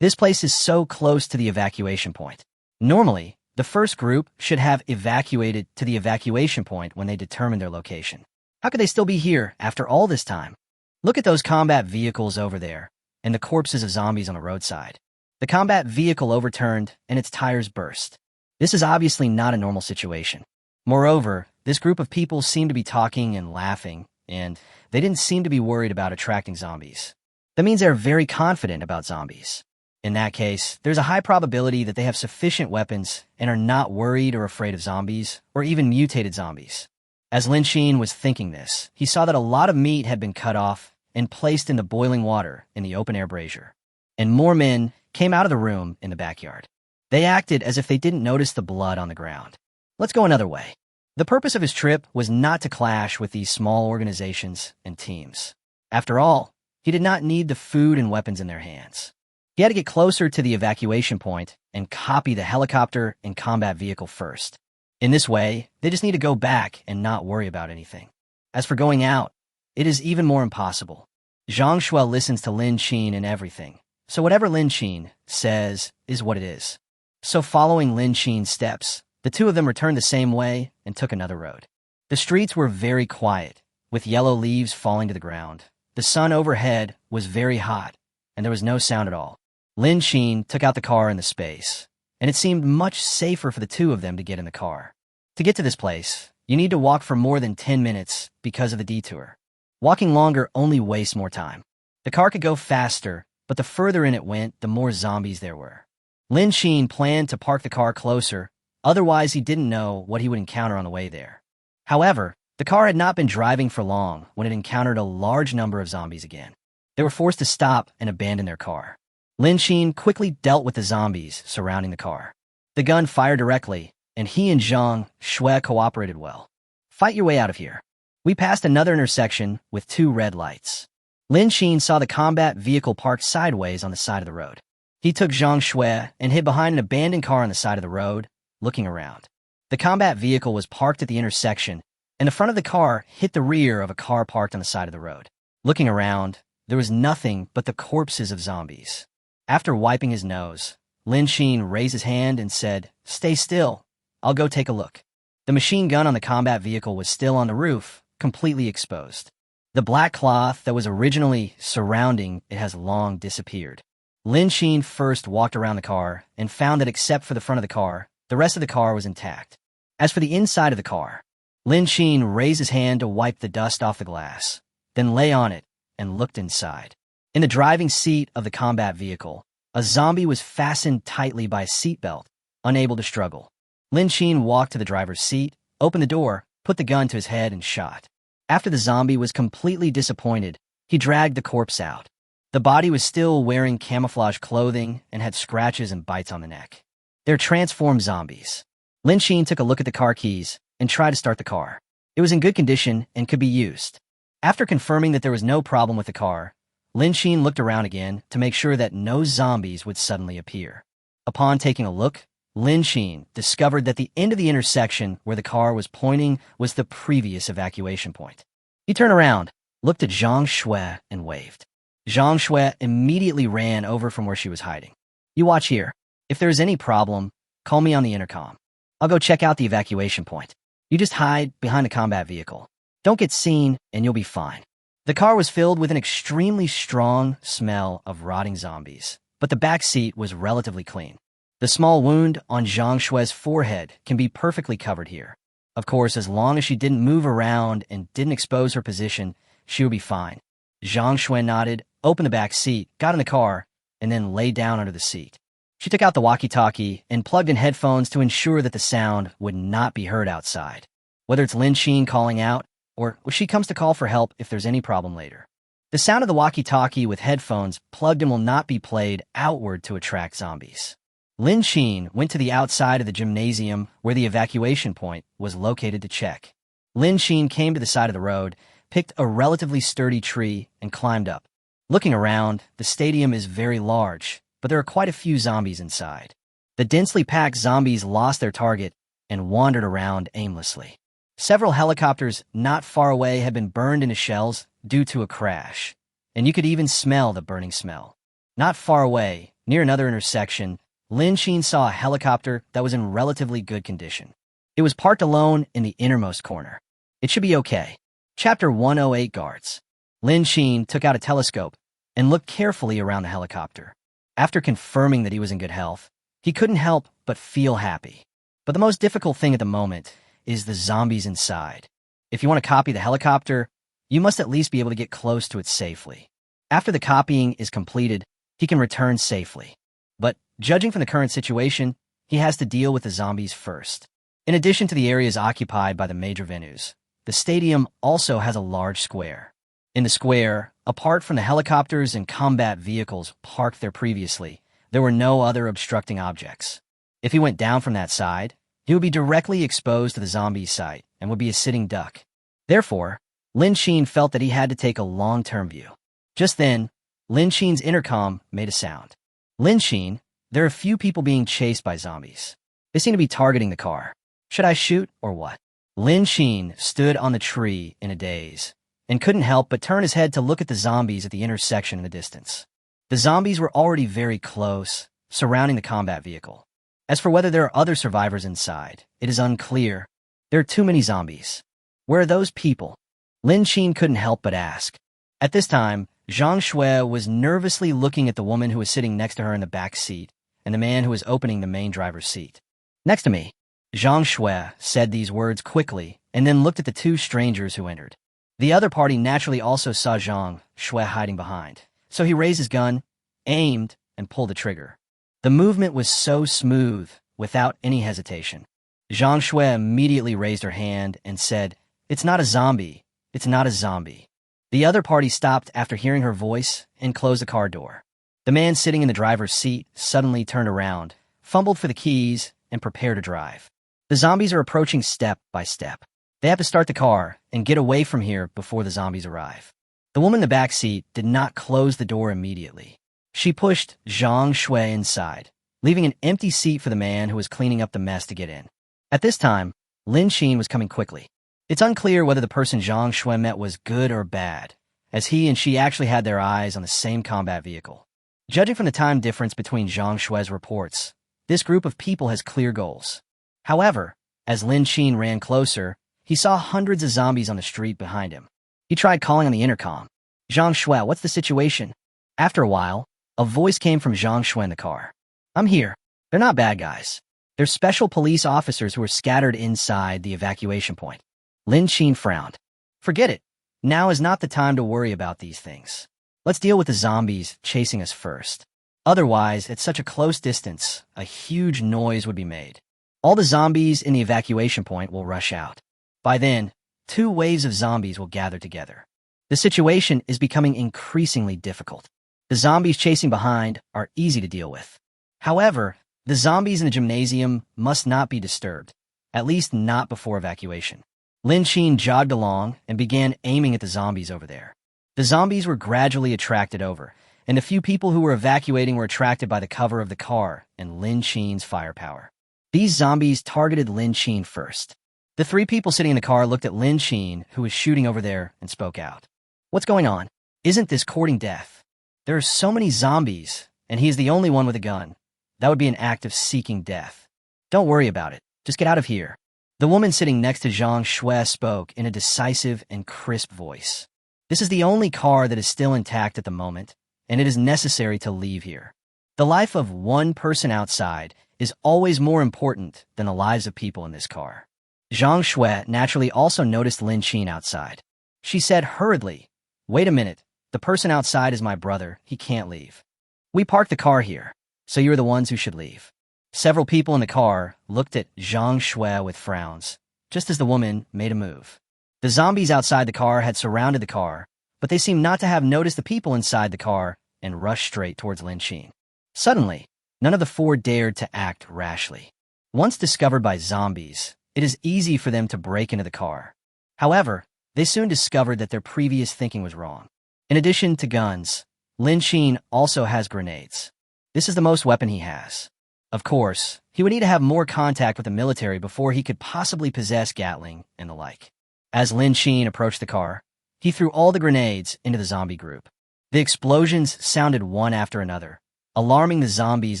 This place is so close to the evacuation point. Normally, the first group should have evacuated to the evacuation point when they determined their location. How could they still be here after all this time? Look at those combat vehicles over there and the corpses of zombies on the roadside. The combat vehicle overturned and its tires burst. This is obviously not a normal situation. Moreover, this group of people seemed to be talking and laughing, and they didn't seem to be worried about attracting zombies. That means they're very confident about zombies. In that case, there's a high probability that they have sufficient weapons and are not worried or afraid of zombies, or even mutated zombies. As Lin Xin was thinking this, he saw that a lot of meat had been cut off and placed in the boiling water in the open-air brazier. And more men came out of the room in the backyard. They acted as if they didn't notice the blood on the ground. Let's go another way. The purpose of his trip was not to clash with these small organizations and teams. After all, he did not need the food and weapons in their hands. He had to get closer to the evacuation point and copy the helicopter and combat vehicle first. In this way, they just need to go back and not worry about anything. As for going out, it is even more impossible. Zhang Shui listens to Lin Xin and everything, so whatever Lin Xin says is what it is. So following Lin Xin's steps, the two of them returned the same way and took another road. The streets were very quiet, with yellow leaves falling to the ground. The sun overhead was very hot, and there was no sound at all. Lin Xin took out the car in the space, and it seemed much safer for the two of them to get in the car. To get to this place, you need to walk for more than 10 minutes because of the detour. Walking longer only wastes more time. The car could go faster, but the further in it went, the more zombies there were. Lin Xin planned to park the car closer, otherwise he didn't know what he would encounter on the way there. However, the car had not been driving for long when it encountered a large number of zombies again. They were forced to stop and abandon their car. Lin Xin quickly dealt with the zombies surrounding the car. The gun fired directly, and he and Zhang Shui cooperated well. "Fight your way out of here." We passed another intersection with 2 red lights. Lin Xin saw the combat vehicle parked sideways on the side of the road. He took Zhang Shui and hid behind an abandoned car on the side of the road, looking around. The combat vehicle was parked at the intersection, and the front of the car hit the rear of a car parked on the side of the road. Looking around, there was nothing but the corpses of zombies. After wiping his nose, Lin Xin raised his hand and said, "Stay still. I'll go take a look." The machine gun on the combat vehicle was still on the roof, completely exposed. The black cloth that was originally surrounding it has long disappeared. Lin Xin first walked around the car and found that except for the front of the car, the rest of the car was intact. As for the inside of the car, Lin Xin raised his hand to wipe the dust off the glass, then lay on it and looked inside. In the driving seat of the combat vehicle, a zombie was fastened tightly by a seatbelt, unable to struggle. Lin Xin walked to the driver's seat, opened the door, put the gun to his head, and shot. After the zombie was completely disappointed, he dragged the corpse out. The body was still wearing camouflage clothing and had scratches and bites on the neck. They're transformed zombies. Lin Xin took a look at the car keys and tried to start the car. It was in good condition and could be used. After confirming that there was no problem with the car, Lin Xin looked around again to make sure that no zombies would suddenly appear. Upon taking a look, Lin Xin discovered that the end of the intersection where the car was pointing was the previous evacuation point. He turned around, looked at Zhang Shui, and waved. Zhang Shui immediately ran over from where she was hiding. "You watch here. If there is any problem, call me on the intercom. I'll go check out the evacuation point. You just hide behind the combat vehicle. Don't get seen, and you'll be fine." The car was filled with an extremely strong smell of rotting zombies, but the back seat was relatively clean. The small wound on Zhang Shue's forehead can be perfectly covered here. Of course, as long as she didn't move around and didn't expose her position, she would be fine. Zhang Shue nodded, opened the back seat, got in the car, and then lay down under the seat. She took out the walkie-talkie and plugged in headphones to ensure that the sound would not be heard outside. Whether it's Lin Xin calling out, or she comes to call for help if there's any problem later. The sound of the walkie-talkie with headphones plugged in will not be played outward to attract zombies. Lin Xin went to the outside of the gymnasium where the evacuation point was located to check. Lin Xin came to the side of the road, picked a relatively sturdy tree, and climbed up. Looking around, the stadium is very large, but there are quite a few zombies inside. The densely packed zombies lost their target and wandered around aimlessly. Several helicopters not far away had been burned into shells due to a crash, and you could even smell the burning smell. Not far away, near another intersection, Lin Xin saw a helicopter that was in relatively good condition. It was parked alone in the innermost corner. It should be okay. Chapter 108 Guards. Lin Xin took out a telescope and looked carefully around the helicopter. After confirming that he was in good health, he couldn't help but feel happy. But the most difficult thing at the moment is the zombies inside. If you want to copy the helicopter, you must at least be able to get close to it safely. After the copying is completed, he can return safely. But judging from the current situation, he has to deal with the zombies first. In addition to the areas occupied by the major venues, the stadium also has a large square. In the square, apart from the helicopters and combat vehicles parked there previously, there were no other obstructing objects. If he went down from that side, he would be directly exposed to the zombie site and would be a sitting duck. Therefore, Lin Xin felt that he had to take a long-term view. Just then, Lin Xin's intercom made a sound. Lin Xin, there are a few people being chased by zombies. They seem to be targeting the car. Should I shoot or what? Lin Xin stood on the tree in a daze and couldn't help but turn his head to look at the zombies at the intersection in the distance. The zombies were already very close, surrounding the combat vehicle. As for whether there are other survivors inside, it is unclear. There are too many zombies. Where are those people? Lin Xin couldn't help but ask. At this time, Zhang Shue was nervously looking at the woman who was sitting next to her in the back seat and the man who was opening the main driver's seat. Next to me, Zhang Shue said these words quickly and then looked at the two strangers who entered. The other party naturally also saw Zhang Shue hiding behind, so he raised his gun, aimed, and pulled the trigger. The movement was so smooth, without any hesitation. Zhang Shue immediately raised her hand and said, "It's not a zombie. It's not a zombie." The other party stopped after hearing her voice and closed the car door. The man sitting in the driver's seat suddenly turned around, fumbled for the keys, and prepared to drive. The zombies are approaching step by step. They have to start the car and get away from here before the zombies arrive. The woman in the back seat did not close the door immediately. She pushed Zhang Shue inside, leaving an empty seat for the man who was cleaning up the mess to get in. At this time, Lin Xin was coming quickly. It's unclear whether the person Zhang Shue met was good or bad, as he and she actually had their eyes on the same combat vehicle. Judging from the time difference between Zhang Shue's reports, this group of people has clear goals. However, as Lin Xin ran closer, he saw hundreds of zombies on the street behind him. He tried calling on the intercom. "Zhang Shue, what's the situation?" After a while, a voice came from Zhang Shue in the car. "I'm here. They're not bad guys. They're special police officers who are scattered inside the evacuation point." Lin Xin frowned. "Forget it. Now is not the time to worry about these things. Let's deal with the zombies chasing us first. Otherwise, at such a close distance, a huge noise would be made. All the zombies in the evacuation point will rush out. By then, 2 waves of zombies will gather together. The situation is becoming increasingly difficult. The zombies chasing behind are easy to deal with. However, the zombies in the gymnasium must not be disturbed, at least not before evacuation." Lin Xin jogged along and began aiming at the zombies over there. The zombies were gradually attracted over, and the few people who were evacuating were attracted by the cover of the car and Lin Xin's firepower. These zombies targeted Lin Xin first. The 3 people sitting in the car looked at Lin Xin, who was shooting over there, and spoke out. "What's going on? Isn't this courting death? There are so many zombies, and he is the only one with a gun. That would be an act of seeking death. Don't worry about it. Just get out of here." The woman sitting next to Zhang Shue spoke in a decisive and crisp voice. "This is the only car that is still intact at the moment, and it is necessary to leave here. The life of one person outside is always more important than the lives of people in this car. Zhang Shui naturally also noticed Lin Qin outside. She said hurriedly, "Wait a minute, the person outside is my brother, he can't leave. We parked the car here, so you're the ones who should leave." Several people in the car looked at Zhang Shui with frowns, just as the woman made a move. The zombies outside the car had surrounded the car, but they seemed not to have noticed the people inside the car and rushed straight towards Lin Qin. Suddenly, none of the four dared to act rashly. Once discovered by zombies, it is easy for them to break into the car. However, they soon discovered that their previous thinking was wrong. In addition to guns, Lin Qin also has grenades. This is the most weapon he has. Of course, he would need to have more contact with the military before he could possibly possess Gatling and the like. As Lin Qin approached the car, he threw all the grenades into the zombie group. The explosions sounded one after another, alarming the zombies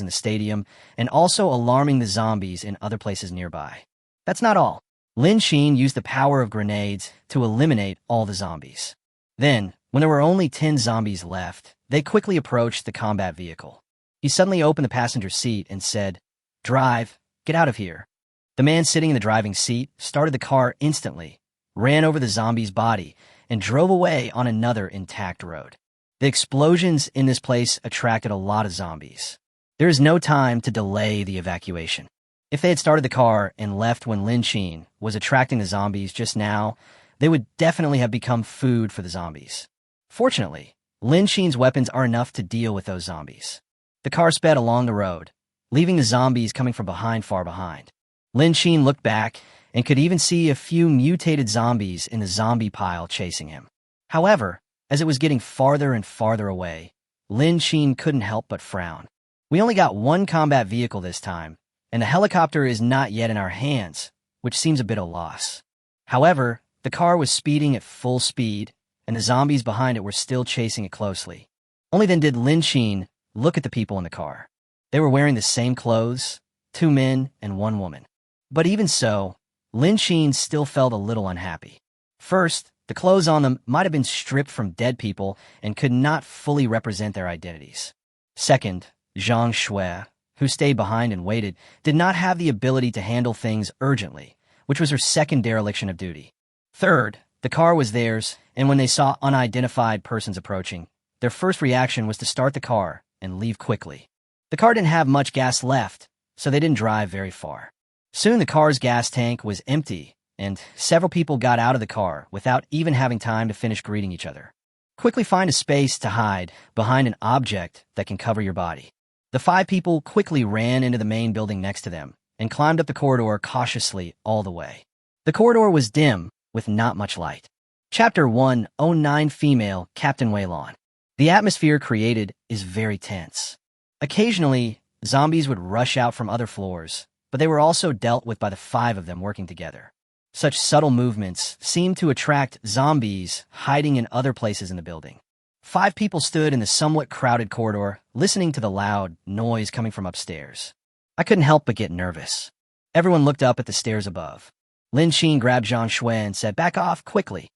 in the stadium and also alarming the zombies in other places nearby. That's not all. Lin Qin used the power of grenades to eliminate all the zombies. Then, when there were only 10 zombies left, they quickly approached the combat vehicle. He suddenly opened the passenger seat and said, "Drive, get out of here." The man sitting in the driving seat started the car instantly, ran over the zombie's body, and drove away on another intact road. The explosions in this place attracted a lot of zombies. There is no time to delay the evacuation. If they had started the car and left when Lin Qin was attracting the zombies just now, they would definitely have become food for the zombies. Fortunately, Lin Qin's weapons are enough to deal with those zombies. The car sped along the road, leaving the zombies coming from behind far behind. Lin Qin looked back and could even see a few mutated zombies in the zombie pile chasing him. However, as it was getting farther and farther away, Lin Qin couldn't help but frown. We only got one combat vehicle this time, and the helicopter is not yet in our hands, which seems a bit of loss. However, the car was speeding at full speed, and the zombies behind it were still chasing it closely. Only then did Lin Qin look at the people in the car. They were wearing the same clothes, 2 men and 1 woman. But even so, Lin Qin still felt a little unhappy. First, the clothes on them might have been stripped from dead people and could not fully represent their identities. Second, Zhang Shui, who stayed behind and waited, did not have the ability to handle things urgently, which was her second dereliction of duty. Third, the car was theirs, and when they saw unidentified persons approaching, their first reaction was to start the car and leave quickly. The car didn't have much gas left, so they didn't drive very far. Soon the car's gas tank was empty, and several people got out of the car without even having time to finish greeting each other. Quickly find a space to hide behind an object that can cover your body. The 5 people quickly ran into the main building next to them and climbed up the corridor cautiously all the way. The corridor was dim, with not much light. Chapter 109 Female Captain Weilon. The atmosphere created is very tense. Occasionally, zombies would rush out from other floors, but they were also dealt with by the 5 of them working together. Such subtle movements seemed to attract zombies hiding in other places in the building. 5 people stood in the somewhat crowded corridor, listening to the loud noise coming from upstairs. I couldn't help but get nervous. Everyone looked up at the stairs above. Lin Qin grabbed Zhang Shui and said, "Back off, quickly."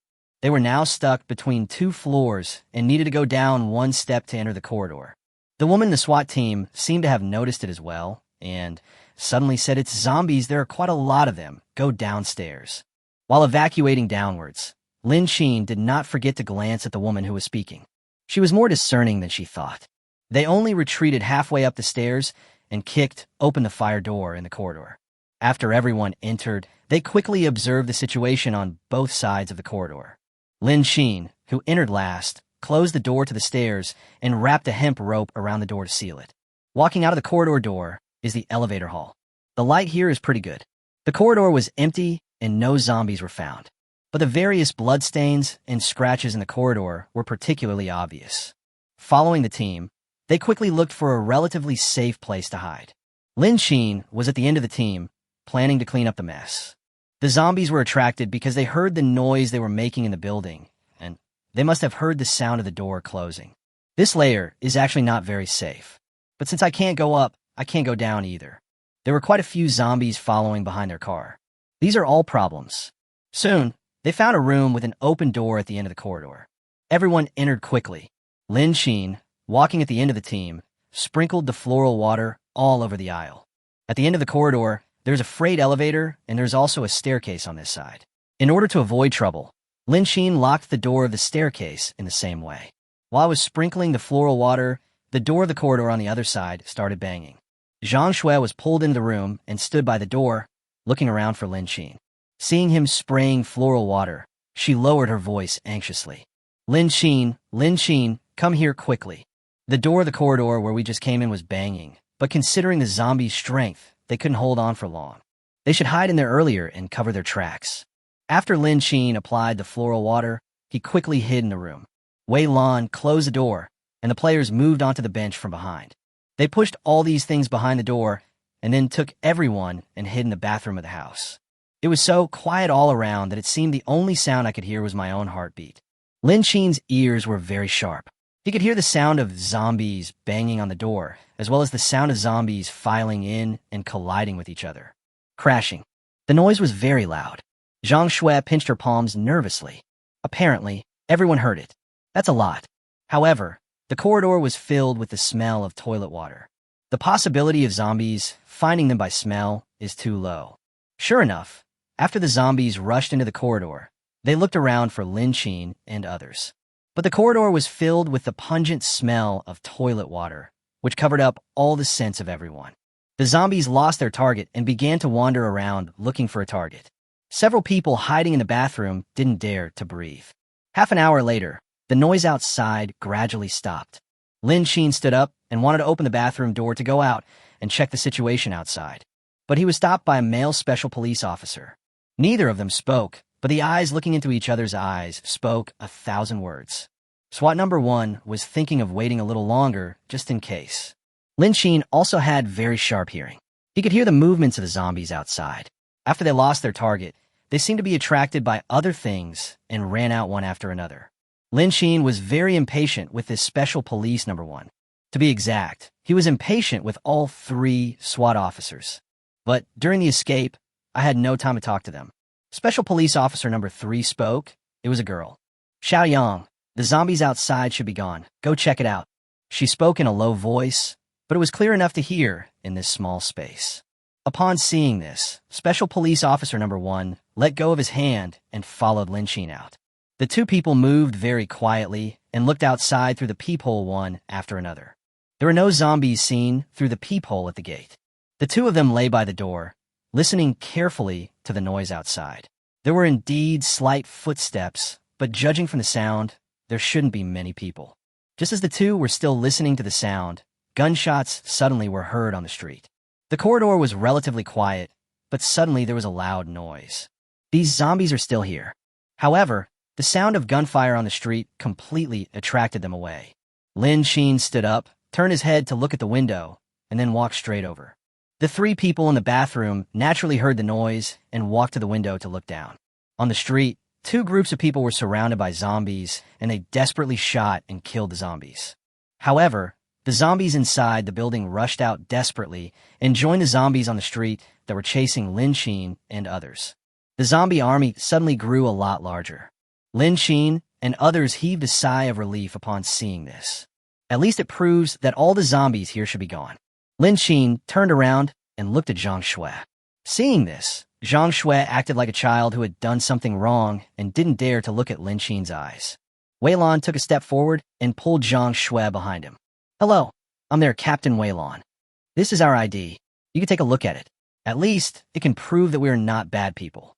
They were now stuck between 2 floors and needed to go down 1 step to enter the corridor. The woman in the SWAT team seemed to have noticed it as well, and suddenly said, "It's zombies, there are quite a lot of them. Go downstairs." While evacuating downwards, Lin Qin did not forget to glance at the woman who was speaking. She was more discerning than she thought. They only retreated halfway up the stairs and kicked open the fire door in the corridor. After everyone entered, they quickly observed the situation on both sides of the corridor. Lin Qin, who entered last, closed the door to the stairs and wrapped a hemp rope around the door to seal it. Walking out of the corridor door is the elevator hall. The light here is pretty good. The corridor was empty and no zombies were found, but the various bloodstains and scratches in the corridor were particularly obvious. Following the team, they quickly looked for a relatively safe place to hide. Lin Qin was at the end of the team, planning to clean up the mess. The zombies were attracted because they heard the noise they were making in the building, and they must have heard the sound of the door closing. This layer is actually not very safe, but since I can't go up, I can't go down either. There were quite a few zombies following behind their car. These are all problems. Soon, they found a room with an open door at the end of the corridor. Everyone entered quickly. Lin Qin, walking at the end of the team, sprinkled the floral water all over the aisle. At the end of the corridor, there's a freight elevator, and there's also a staircase on this side. In order to avoid trouble, Lin Xin locked the door of the staircase in the same way. While I was sprinkling the floral water, the door of the corridor on the other side started banging. Zhang Shui was pulled into the room and stood by the door, looking around for Lin Xin. Seeing him spraying floral water, she lowered her voice anxiously. Lin Xin, come here quickly. The door of the corridor where we just came in was banging, but considering the zombies' strength, they couldn't hold on for long. They should hide in there earlier and cover their tracks. After Lin Xin applied the floral water, he quickly hid in the room. Wei Lan closed the door, and the players moved onto the bench from behind. They pushed all these things behind the door, and then took everyone and hid in the bathroom of the house. It was so quiet all around that it seemed the only sound I could hear was my own heartbeat. Lin Xin's ears were very sharp. He could hear the sound of zombies banging on the door, as well as the sound of zombies filing in and colliding with each other. Crashing. The noise was very loud. Zhang Shui pinched her palms nervously. Apparently, everyone heard it. That's a lot. However, the corridor was filled with the smell of toilet water. The possibility of zombies finding them by smell is too low. Sure enough, after the zombies rushed into the corridor, they looked around for Lin Xin and others. But the corridor was filled with the pungent smell of toilet water, which covered up all the sense of everyone. The zombies lost their target and began to wander around looking for a target. Several people hiding in the bathroom didn't dare to breathe. Half an hour later, the noise outside gradually stopped. Lin Xin stood up and wanted to open the bathroom door to go out and check the situation outside. But he was stopped by a male special police officer. Neither of them spoke, but the eyes looking into each other's eyes spoke 1,000 words. SWAT number 1 was thinking of waiting a little longer, just in case. Lin Xin also had very sharp hearing. He could hear the movements of the zombies outside. After they lost their target, they seemed to be attracted by other things and ran out one after another. Lin Xin was very impatient with this special police number 1. To be exact, he was impatient with all 3 SWAT officers. But during the escape, I had no time to talk to them. Special police officer number 3 spoke. It was a girl. Xiaoyang, the zombies outside should be gone. Go check it out. She spoke in a low voice, but it was clear enough to hear in this small space. Upon seeing this, Special Police Officer number 1 let go of his hand and followed Lin Xin out. The 2 people moved very quietly and looked outside through the peephole one after another. There were no zombies seen through the peephole at the gate. The 2 of them lay by the door, listening carefully to the noise outside. There were indeed slight footsteps, but judging from the sound, there shouldn't be many people. Just as the 2 were still listening to the sound, gunshots suddenly were heard on the street. The corridor was relatively quiet, but suddenly there was a loud noise. These zombies are still here. However, the sound of gunfire on the street completely attracted them away. Lin Xin stood up, turned his head to look at the window, and then walked straight over. The 3 people in the bathroom naturally heard the noise and walked to the window to look down. On the street, 2 groups of people were surrounded by zombies, and they desperately shot and killed the zombies. However, the zombies inside the building rushed out desperately and joined the zombies on the street that were chasing Lin Xin and others. The zombie army suddenly grew a lot larger. Lin Xin and others heaved a sigh of relief upon seeing this. At least it proves that all the zombies here should be gone. Lin Xin turned around and looked at Zhang Shui. Seeing this, Zhang Shui acted like a child who had done something wrong and didn't dare to look at Lin Xin's eyes. Wei Lan took a step forward and pulled Zhang Shui behind him. Hello, I'm their Captain Wei Lan. This is our ID. You can take a look at it. At least, it can prove that we are not bad people.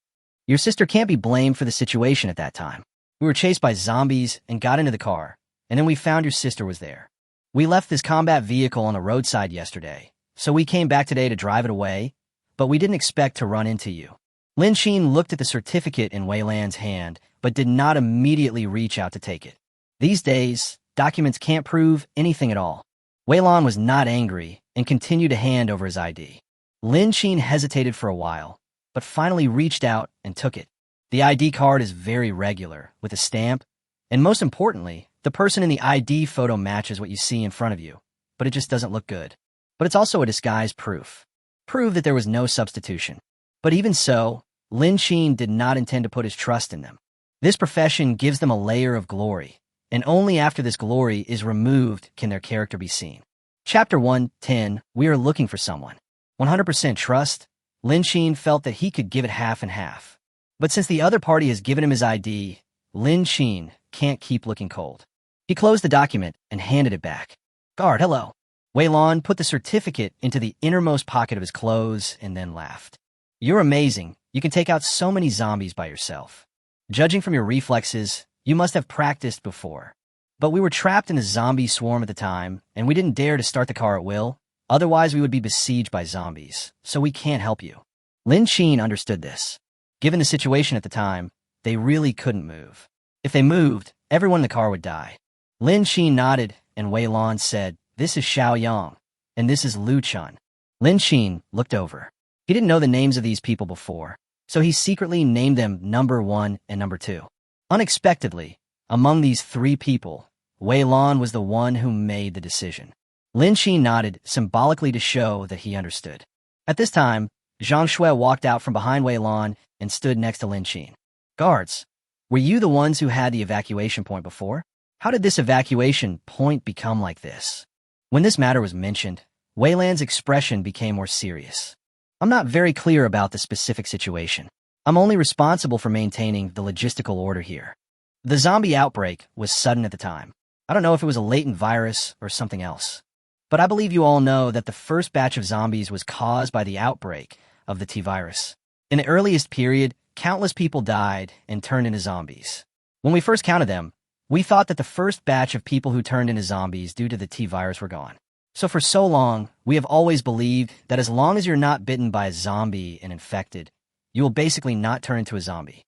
Your sister can't be blamed for the situation at that time. We were chased by zombies and got into the car, and then we found your sister was there. We left this combat vehicle on the roadside yesterday, so we came back today to drive it away, but we didn't expect to run into you. Lin Xin looked at the certificate in Wei Lan's hand, but did not immediately reach out to take it. These days, documents can't prove anything at all. Wei Lan was not angry and continued to hand over his ID. Lin Xin hesitated for a while, but finally reached out and took it. The ID card is very regular, with a stamp, and most importantly, the person in the ID photo matches what you see in front of you, but it just doesn't look good. But it's also a disguised proof. Prove that there was no substitution. But even so, Lin Xin did not intend to put his trust in them. This profession gives them a layer of glory, and only after this glory is removed can their character be seen. Chapter 1:10, We are looking for someone. 100% trust, Lin Xin felt that he could give it half and half. But since the other party has given him his ID, Lin Xin can't keep looking cold. He closed the document and handed it back. Guard, hello. Wei Lan put the certificate into the innermost pocket of his clothes and then laughed. You're amazing. You can take out so many zombies by yourself. Judging from your reflexes, you must have practiced before. But we were trapped in a zombie swarm at the time, and we didn't dare to start the car at will. Otherwise, we would be besieged by zombies, so we can't help you. Lin Xin understood this. Given the situation at the time, they really couldn't move. If they moved, everyone in the car would die. Lin Xin nodded, and Wei Lan said, "This is Xiao Yang, and this is Lu Chun." Lin Xin looked over. He didn't know the names of these people before, so he secretly named them number 1 and number 2. Unexpectedly, among these 3 people, Wei Lan was the one who made the decision. Lin Xin nodded symbolically to show that he understood. At this time, Zhang Shui walked out from behind Wei Lan and stood next to Lin Xin. Guards, were you the ones who had the evacuation point before? How did this evacuation point become like this? When this matter was mentioned, Wei Lan's expression became more serious. I'm not very clear about the specific situation. I'm only responsible for maintaining the logistical order here. The zombie outbreak was sudden at the time. I don't know if it was a latent virus or something else. But I believe you all know that the first batch of zombies was caused by the outbreak of the T-virus. In the earliest period, countless people died and turned into zombies. When we first counted them, we thought that the first batch of people who turned into zombies due to the T-virus were gone. So for so long, we have always believed that as long as you're not bitten by a zombie and infected, you will basically not turn into a zombie.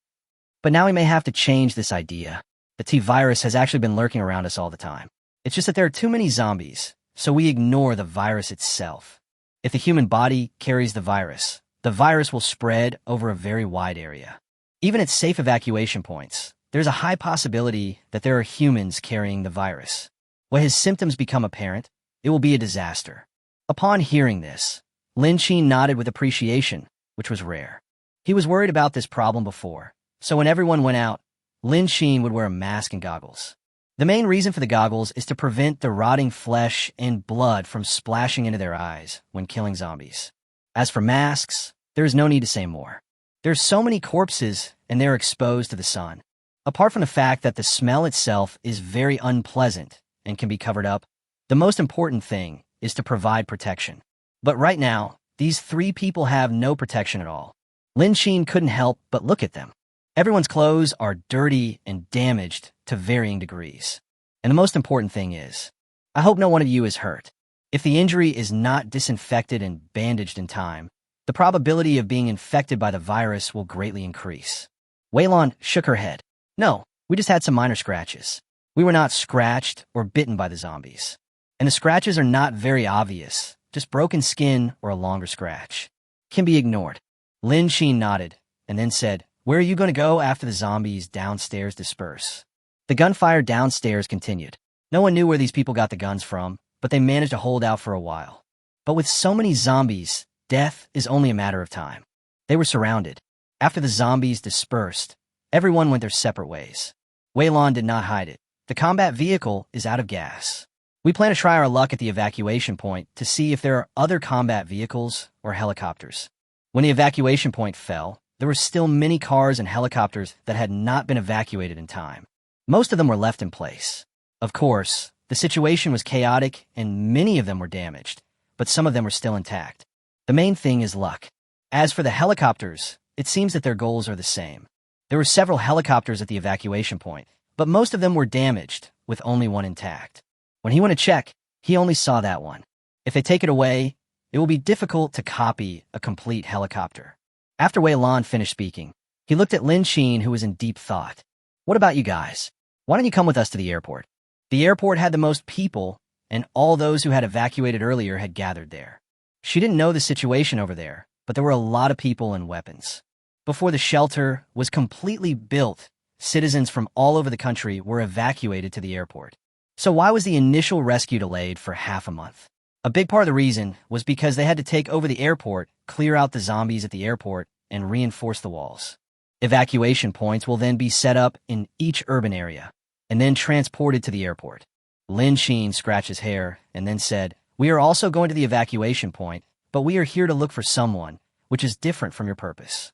But now we may have to change this idea. The T-virus has actually been lurking around us all the time. It's just that there are too many zombies, so we ignore the virus itself. If the human body carries the virus will spread over a very wide area. Even at safe evacuation points, there's a high possibility that there are humans carrying the virus. When his symptoms become apparent, it will be a disaster. Upon hearing this, Lin Xin nodded with appreciation, which was rare. He was worried about this problem before, so when everyone went out, Lin Xin would wear a mask and goggles. The main reason for the goggles is to prevent the rotting flesh and blood from splashing into their eyes when killing zombies. As for masks, there is no need to say more. There's so many corpses and they're exposed to the sun. Apart from the fact that the smell itself is very unpleasant and can be covered up, the most important thing is to provide protection. But right now, these 3 people have no protection at all. Lin Xin couldn't help but look at them. Everyone's clothes are dirty and damaged to varying degrees. And the most important thing is, I hope no one of you is hurt. If the injury is not disinfected and bandaged in time, the probability of being infected by the virus will greatly increase. Wei Lan shook her head. No, we just had some minor scratches. We were not scratched or bitten by the zombies. And the scratches are not very obvious, just broken skin or a longer scratch. Can be ignored. Lin Xin nodded and then said, "Where are you going to go after the zombies downstairs disperse?" The gunfire downstairs continued. No one knew where these people got the guns from, but they managed to hold out for a while. But with so many zombies, death is only a matter of time. They were surrounded. After the zombies dispersed, everyone went their separate ways. Wei Lan did not hide it. The combat vehicle is out of gas. We plan to try our luck at the evacuation point to see if there are other combat vehicles or helicopters. When the evacuation point fell, there were still many cars and helicopters that had not been evacuated in time. Most of them were left in place. Of course, the situation was chaotic and many of them were damaged, but some of them were still intact. The main thing is luck. As for the helicopters, it seems that their goals are the same. There were several helicopters at the evacuation point, but most of them were damaged, with only one intact. When he went to check, he only saw that one. If they take it away, it will be difficult to copy a complete helicopter. After Wei Lan finished speaking, he looked at Lin Xin, who was in deep thought. What about you guys? Why don't you come with us to the airport? The airport had the most people, and all those who had evacuated earlier had gathered there. She didn't know the situation over there, but there were a lot of people and weapons. Before the shelter was completely built, citizens from all over the country were evacuated to the airport. So why was the initial rescue delayed for half a month? A big part of the reason was because they had to take over the airport, clear out the zombies at the airport, and reinforce the walls. Evacuation points will then be set up in each urban area, and then transported to the airport. Lin Xin scratched his hair and then said, "We are also going to the evacuation point, but we are here to look for someone, which is different from your purpose.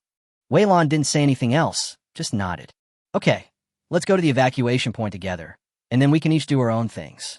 Wei Lan didn't say anything else, just nodded. Okay, let's go to the evacuation point together, and then we can each do our own things.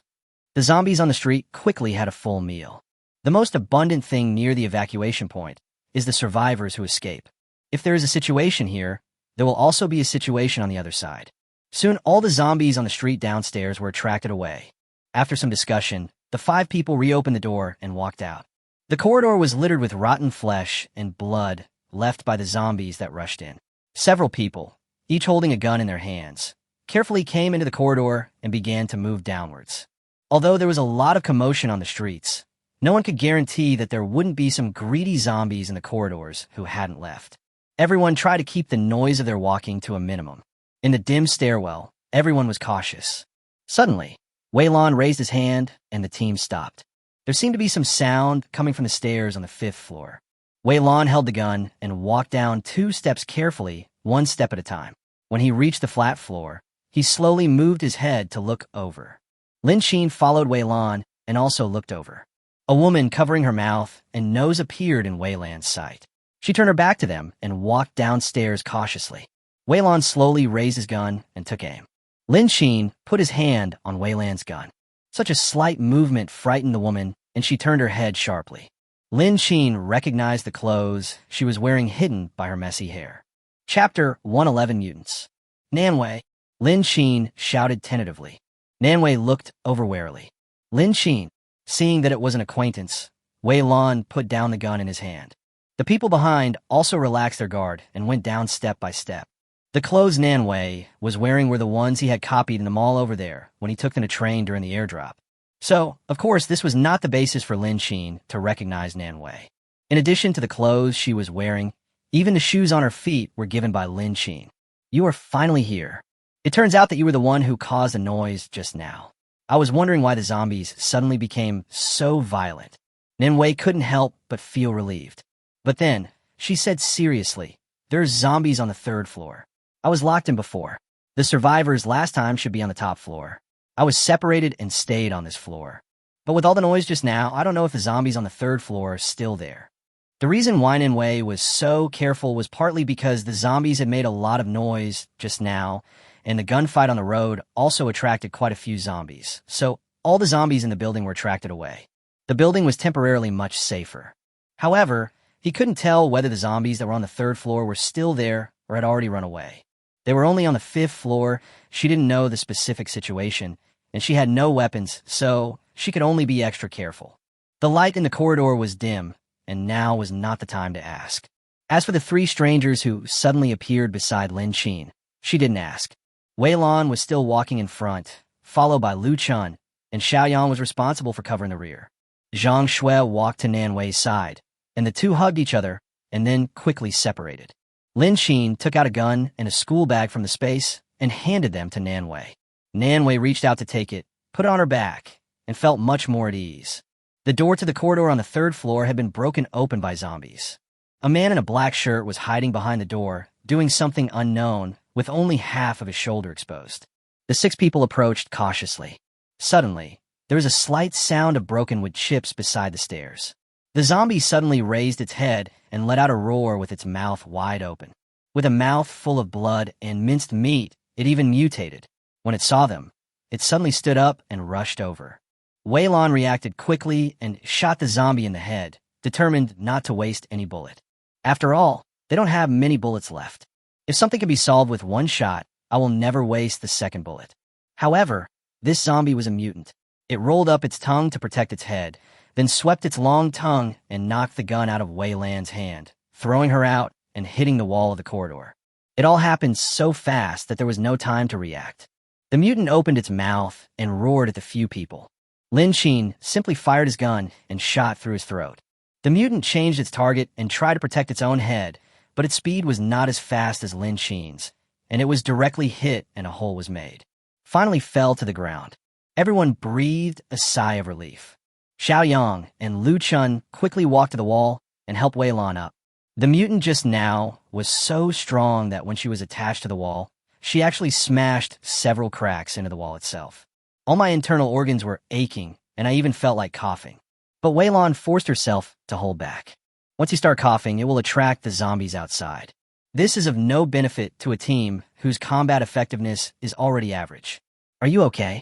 The zombies on the street quickly had a full meal. The most abundant thing near the evacuation point is the survivors who escape. If there is a situation here, there will also be a situation on the other side. Soon, all the zombies on the street downstairs were attracted away. After some discussion, the 5 people reopened the door and walked out. The corridor was littered with rotten flesh and blood left by the zombies that rushed in. Several people, each holding a gun in their hands, carefully came into the corridor and began to move downwards. Although there was a lot of commotion on the streets, no one could guarantee that there wouldn't be some greedy zombies in the corridors who hadn't left. Everyone tried to keep the noise of their walking to a minimum. In the dim stairwell, everyone was cautious. Suddenly, Wei Lan raised his hand and the team stopped. There seemed to be some sound coming from the stairs on the 5th floor. Wei Lan held the gun and walked down 2 steps carefully, 1 step at a time. When he reached the flat floor, he slowly moved his head to look over. Lin Xin followed Wei Lan and also looked over. A woman covering her mouth and nose appeared in Wei Lan's sight. She turned her back to them and walked downstairs cautiously. Wei Lan slowly raised his gun and took aim. Lin Xin put his hand on Wei Lan's gun. Such a slight movement frightened the woman, and she turned her head sharply. Lin Xin recognized the clothes she was wearing hidden by her messy hair. Chapter 111 Mutants. Nanwei, Lin Xin shouted tentatively. Nanwei looked over warily. Lin Xin, seeing that it was an acquaintance, Wei Lan put down the gun in his hand. The people behind also relaxed their guard and went down step by step. The clothes Nanwei was wearing were the ones he had copied in the mall over there when he took them to train during the airdrop. So, of course, this was not the basis for Lin Xin to recognize Nanwei. In addition to the clothes she was wearing, even the shoes on her feet were given by Lin Xin. You are finally here. It turns out that you were the one who caused the noise just now. I was wondering why the zombies suddenly became so violent. Nanwei couldn't help but feel relieved. But then, she said seriously, there's zombies on the 3rd floor. I was locked in before. The survivors last time should be on the top floor. I was separated and stayed on this floor. But with all the noise just now, I don't know if the zombies on the 3rd floor are still there. The reason Wei was so careful was partly because the zombies had made a lot of noise just now, and the gunfight on the road also attracted quite a few zombies. So all the zombies in the building were attracted away. The building was temporarily much safer. However, he couldn't tell whether the zombies that were on the 3rd floor were still there or had already run away. They were only on the 5th floor. She didn't know the specific situation, and she had no weapons, so she could only be extra careful. The light in the corridor was dim, and now was not the time to ask. As for the 3 strangers who suddenly appeared beside Lin Xin, she didn't ask. Wei Lan was still walking in front, followed by Lu Chun, and Xiaoyang was responsible for covering the rear. Zhang Shui walked to Nanwei's side, and the 2 hugged each other and then quickly separated. Lin Xin took out a gun and a school bag from the space and handed them to Nanwei. Nanwei reached out to take it, put it on her back, and felt much more at ease. The door to the corridor on the 3rd floor had been broken open by zombies. A man in a black shirt was hiding behind the door, doing something unknown, with only half of his shoulder exposed. The 6 people approached cautiously. Suddenly, there was a slight sound of broken wood chips beside the stairs. The zombie suddenly raised its head and let out a roar with its mouth wide open. With a mouth full of blood and minced meat, it even mutated. When it saw them, it suddenly stood up and rushed over. Wei Lan reacted quickly and shot the zombie in the head, determined not to waste any bullet. After all, they don't have many bullets left. If something can be solved with 1 shot, I will never waste the 2nd bullet. However, this zombie was a mutant. It rolled up its tongue to protect its head, then swept its long tongue and knocked the gun out of Wei Lan's hand, throwing her out and hitting the wall of the corridor. It all happened so fast that there was no time to react. The mutant opened its mouth and roared at the few people. Lin Xin simply fired his gun and shot through his throat. The mutant changed its target and tried to protect its own head, but its speed was not as fast as Lin Xin's, and it was directly hit and a hole was made. Finally fell to the ground. Everyone breathed a sigh of relief. Xiaoyang and Lu Chun quickly walked to the wall and helped Wei Lan up. The mutant just now was so strong that when she was attached to the wall, she actually smashed several cracks into the wall itself. All my internal organs were aching, and I even felt like coughing. But Weilon forced herself to hold back. Once you start coughing, it will attract the zombies outside. This is of no benefit to a team whose combat effectiveness is already average. Are you okay?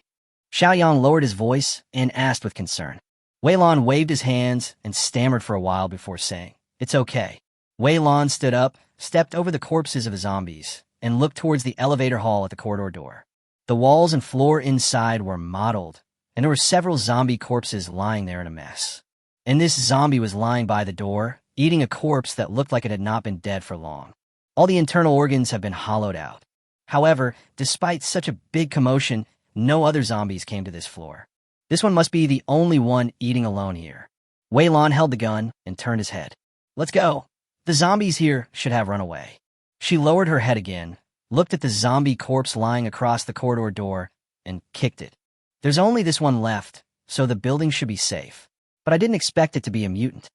Xiaoyang lowered his voice and asked with concern. Weilon waved his hands and stammered for a while before saying, "It's okay." Weilon stood up, stepped over the corpses of the zombies, and looked towards the elevator hall at the corridor door. The walls and floor inside were mottled, and there were several zombie corpses lying there in a mess. And this zombie was lying by the door, eating a corpse that looked like it had not been dead for long. All the internal organs have been hollowed out. However, despite such a big commotion, no other zombies came to this floor. This one must be the only one eating alone here. Weilon held the gun and turned his head. "Let's go. The zombies here should have run away." She lowered her head again, looked at the zombie corpse lying across the corridor door, and kicked it. There's only this one left, so the building should be safe. But I didn't expect it to be a mutant.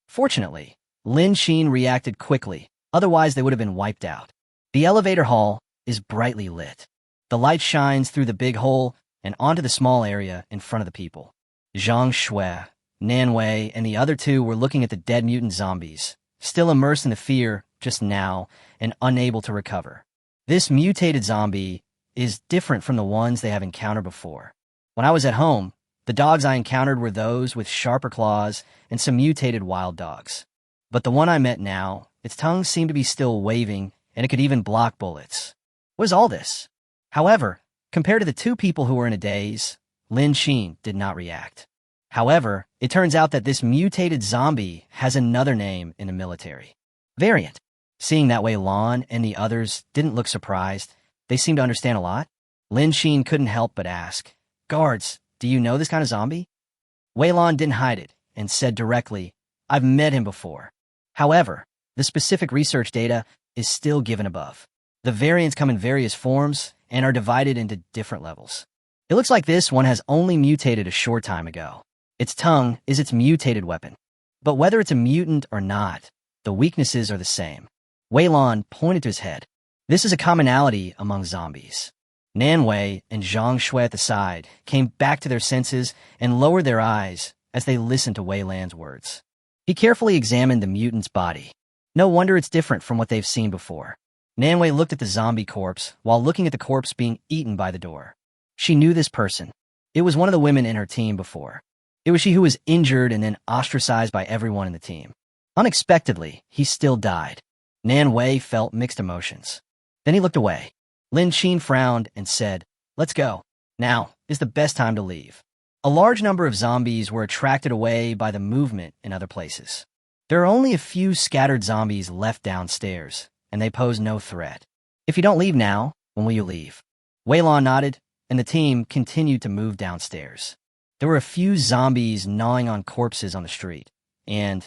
Fortunately, Lin Xin reacted quickly, otherwise they would have been wiped out. The elevator hall is brightly lit. The light shines through the big hole and onto the small area in front of the people. Zhang Shui, Nan Wei, and the other two were looking at the dead mutant zombies, still immersed in the fear just now and unable to recover. This mutated zombie is different from the ones they have encountered before. When I was at home, the dogs I encountered were those with sharper claws and some mutated wild dogs. But the one I met now, its tongue seemed to be still waving, and it could even block bullets. What is all this? However, compared to the two people who were in a daze, Lin Xin did not react. However, it turns out that this mutated zombie has another name in the military. Variant. Seeing that Weilon and the others didn't look surprised, they seemed to understand a lot. Lin Xin couldn't help but ask, "Guards, do you know this kind of zombie?" Weilon didn't hide it and said directly, "I've met him before." However, the specific research data is still given above. The variants come in various forms and are divided into different levels. It looks like this one has only mutated a short time ago. Its tongue is its mutated weapon. But whether it's a mutant or not, the weaknesses are the same. Weilon pointed to his head. This is a commonality among zombies. Nan Wei and Zhang Shui at the side came back to their senses and lowered their eyes as they listened to Weilan's words. He carefully examined the mutant's body. No wonder it's different from what they've seen before. Nan Wei looked at the zombie corpse while looking at the corpse being eaten by the door. She knew this person. It was one of the women in her team before. It was she who was injured and then ostracized by everyone in the team. Unexpectedly, he still died. Nan Wei felt mixed emotions. Then he looked away. Lin Xin frowned and said, "Let's go. Now is the best time to leave." A large number of zombies were attracted away by the movement in other places. There are only a few scattered zombies left downstairs, and they pose no threat. "If you don't leave now, when will you leave?" Weilon nodded, and the team continued to move downstairs. There were a few zombies gnawing on corpses on the street, and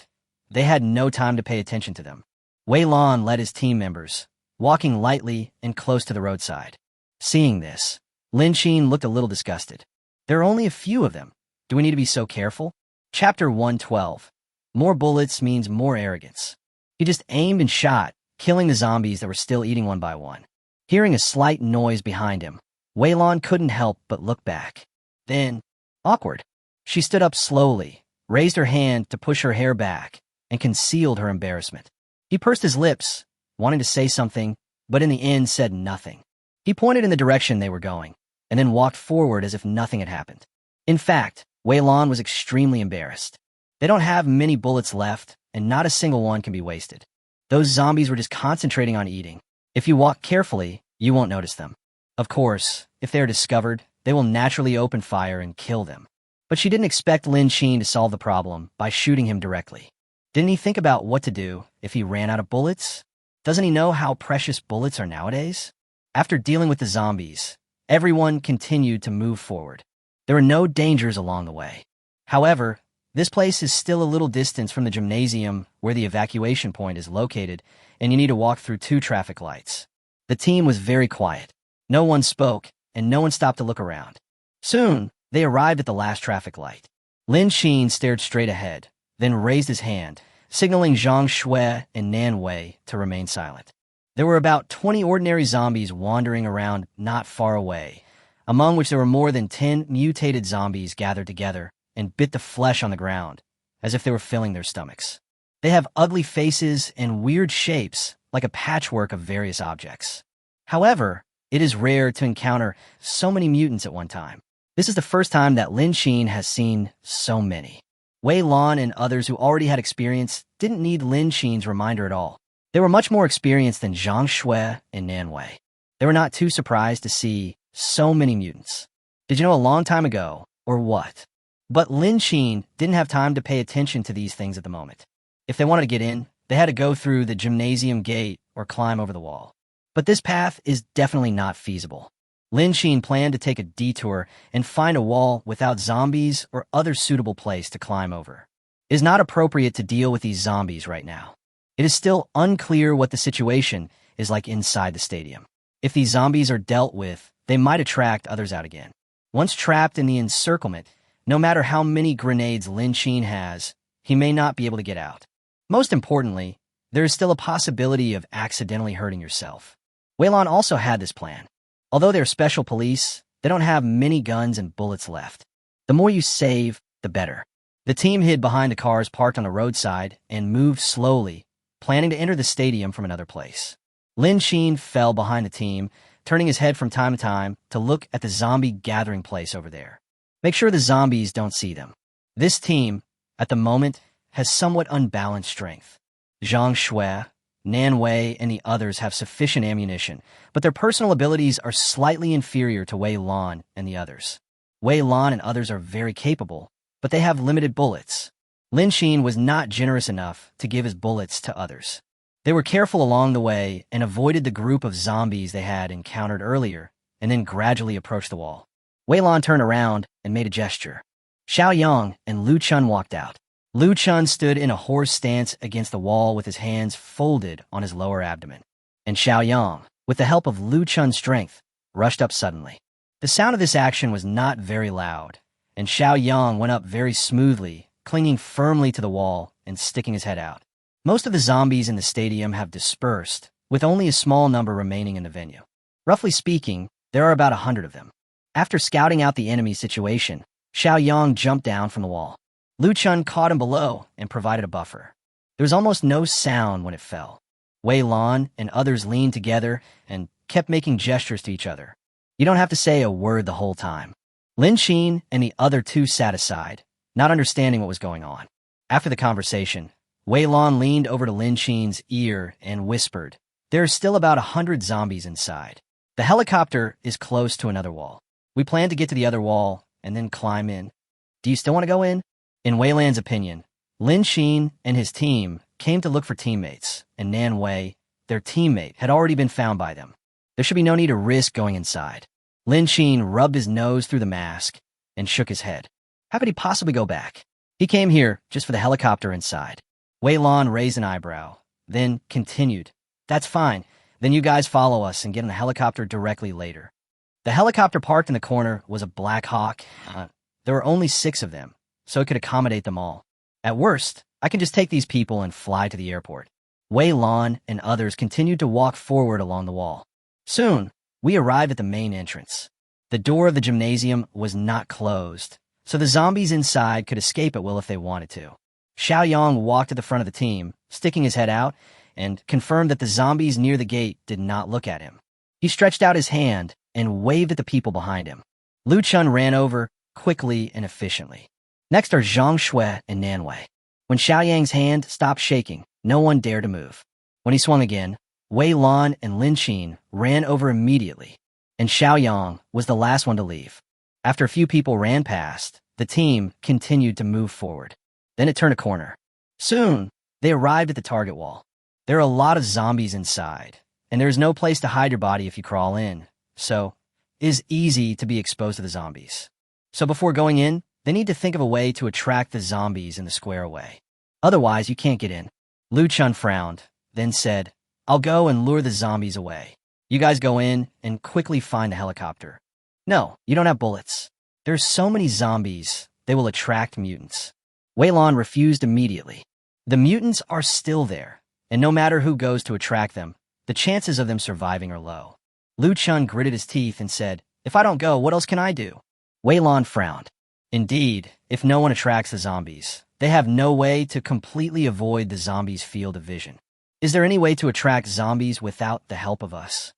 they had no time to pay attention to them. Weilon led his team members, walking lightly and close to the roadside. Seeing this, Lin Xin looked a little disgusted. There are only a few of them. Do we need to be so careful? Chapter 112. More bullets means more arrogance. He just aimed and shot, killing the zombies that were still eating one by one. Hearing a slight noise behind him, Weilon couldn't help but look back. Then, awkward. She stood up slowly, raised her hand to push her hair back, and concealed her embarrassment. He pursed his lips, wanting to say something, but in the end said nothing. He pointed in the direction they were going, and then walked forward as if nothing had happened. In fact, Weilon was extremely embarrassed. They don't have many bullets left, and not a single one can be wasted. Those zombies were just concentrating on eating. If you walk carefully, you won't notice them. Of course, if they are discovered, they will naturally open fire and kill them. But she didn't expect Lin Xin to solve the problem by shooting him directly. Didn't he think about what to do if he ran out of bullets? Doesn't he know how precious bullets are nowadays? After dealing with the zombies, everyone continued to move forward. There were no dangers along the way. However, this place is still a little distance from the gymnasium where the evacuation point is located, and you need to walk through 2 traffic lights. The team was very quiet. No one spoke, and no one stopped to look around. Soon, they arrived at the last traffic light. Lin Xin stared straight ahead, then raised his hand, signaling Zhang Shui and Nan Wei to remain silent. There were about 20 ordinary zombies wandering around not far away, among which there were more than 10 mutated zombies gathered together and bit the flesh on the ground, as if they were filling their stomachs. They have ugly faces and weird shapes, like a patchwork of various objects. However, it is rare to encounter so many mutants at one time. This is the first time that Lin Xin has seen so many. Wei Lan and others who already had experience didn't need Lin Xin's reminder at all. They were much more experienced than Zhang Shui and Nan Wei. They were not too surprised to see so many mutants. Did you know a long time ago, or what? But Lin Xin didn't have time to pay attention to these things at the moment. If they wanted to get in, they had to go through the gymnasium gate or climb over the wall. But this path is definitely not feasible. Lin Xin planned to take a detour and find a wall without zombies or other suitable place to climb over. It is not appropriate to deal with these zombies right now. It is still unclear what the situation is like inside the stadium. If these zombies are dealt with, they might attract others out again. Once trapped in the encirclement, no matter how many grenades Lin Xin has, he may not be able to get out. Most importantly, there is still a possibility of accidentally hurting yourself. Wei Lan also had this plan. Although they're special police, they don't have many guns and bullets left. The more you save, the better. The team hid behind the cars parked on the roadside and moved slowly, planning to enter the stadium from another place. Lin Xin fell behind the team, turning his head from time to time to look at the zombie gathering place over there. Make sure the zombies don't see them. This team, at the moment, has somewhat unbalanced strength. Zhang Shui, Nan Wei, and the others have sufficient ammunition, but their personal abilities are slightly inferior to Wei Lan and the others. Wei Lan and others are very capable, but they have limited bullets. Lin Xin was not generous enough to give his bullets to others. They were careful along the way and avoided the group of zombies they had encountered earlier, and then gradually approached the wall. Wei Lan turned around and made a gesture. Xiao Yang and Lu Chun walked out. Lu Chun stood in a horse stance against the wall with his hands folded on his lower abdomen. And Xiao Yang, with the help of Lu Chun's strength, rushed up suddenly. The sound of this action was not very loud, and Xiao Yang went up very smoothly, clinging firmly to the wall and sticking his head out. Most of the zombies in the stadium have dispersed, with only a small number remaining in the venue. Roughly speaking, there are about 100 of them. After scouting out the enemy situation, Xiao Yang jumped down from the wall. Lu Chun caught him below and provided a buffer. There was almost no sound when it fell. Wei Lan and others leaned together and kept making gestures to each other. You don't have to say a word the whole time. Lin Xin and the other two sat aside, not understanding what was going on. After the conversation, Wei Lan leaned over to Lin Xin's ear and whispered, "There are still about 100 zombies inside. The helicopter is close to another wall. We plan to get to the other wall and then climb in. Do you still want to go in?" In Wei Lan's opinion, Lin Xin and his team came to look for teammates, and Nan Wei, their teammate, had already been found by them. There should be no need to risk going inside. Lin Xin rubbed his nose through the mask and shook his head. How could he possibly go back? He came here just for the helicopter inside. Wei Lan raised an eyebrow, then continued, "That's fine. Then you guys follow us and get on the helicopter directly later." The helicopter parked in the corner was a Black Hawk. There were only 6 of them, so it could accommodate them all. At worst, I can just take these people and fly to the airport. Wei Lan and others continued to walk forward along the wall. Soon, we arrived at the main entrance. The door of the gymnasium was not closed, so the zombies inside could escape at will if they wanted to. Xiao Yang walked to the front of the team, sticking his head out, and confirmed that the zombies near the gate did not look at him. He stretched out his hand and waved at the people behind him. Lu Chun ran over quickly and efficiently. Next are Zhang Shui and Nan Wei. When Xiao Yang's hand stopped shaking, no one dared to move. When he swung again, Wei Lan and Lin Xin ran over immediately, and Xiao Yang was the last one to leave. After a few people ran past, the team continued to move forward. Then it turned a corner. Soon, they arrived at the target wall. There are a lot of zombies inside, and there is no place to hide your body if you crawl in, so it is easy to be exposed to the zombies. So before going in, they need to think of a way to attract the zombies in the square away. Otherwise, you can't get in. Lu Chun frowned, then said, "I'll go and lure the zombies away. You guys go in and quickly find the helicopter." "No, you don't have bullets. There's so many zombies, they will attract mutants." Wei Lan refused immediately. The mutants are still there, and no matter who goes to attract them, the chances of them surviving are low. Lu Chun gritted his teeth and said, "If I don't go, what else can I do?" Wei Lan frowned. Indeed, if no one attracts the zombies, They have no way to completely avoid the zombies' field of vision. Is there any way to attract zombies without the help of us?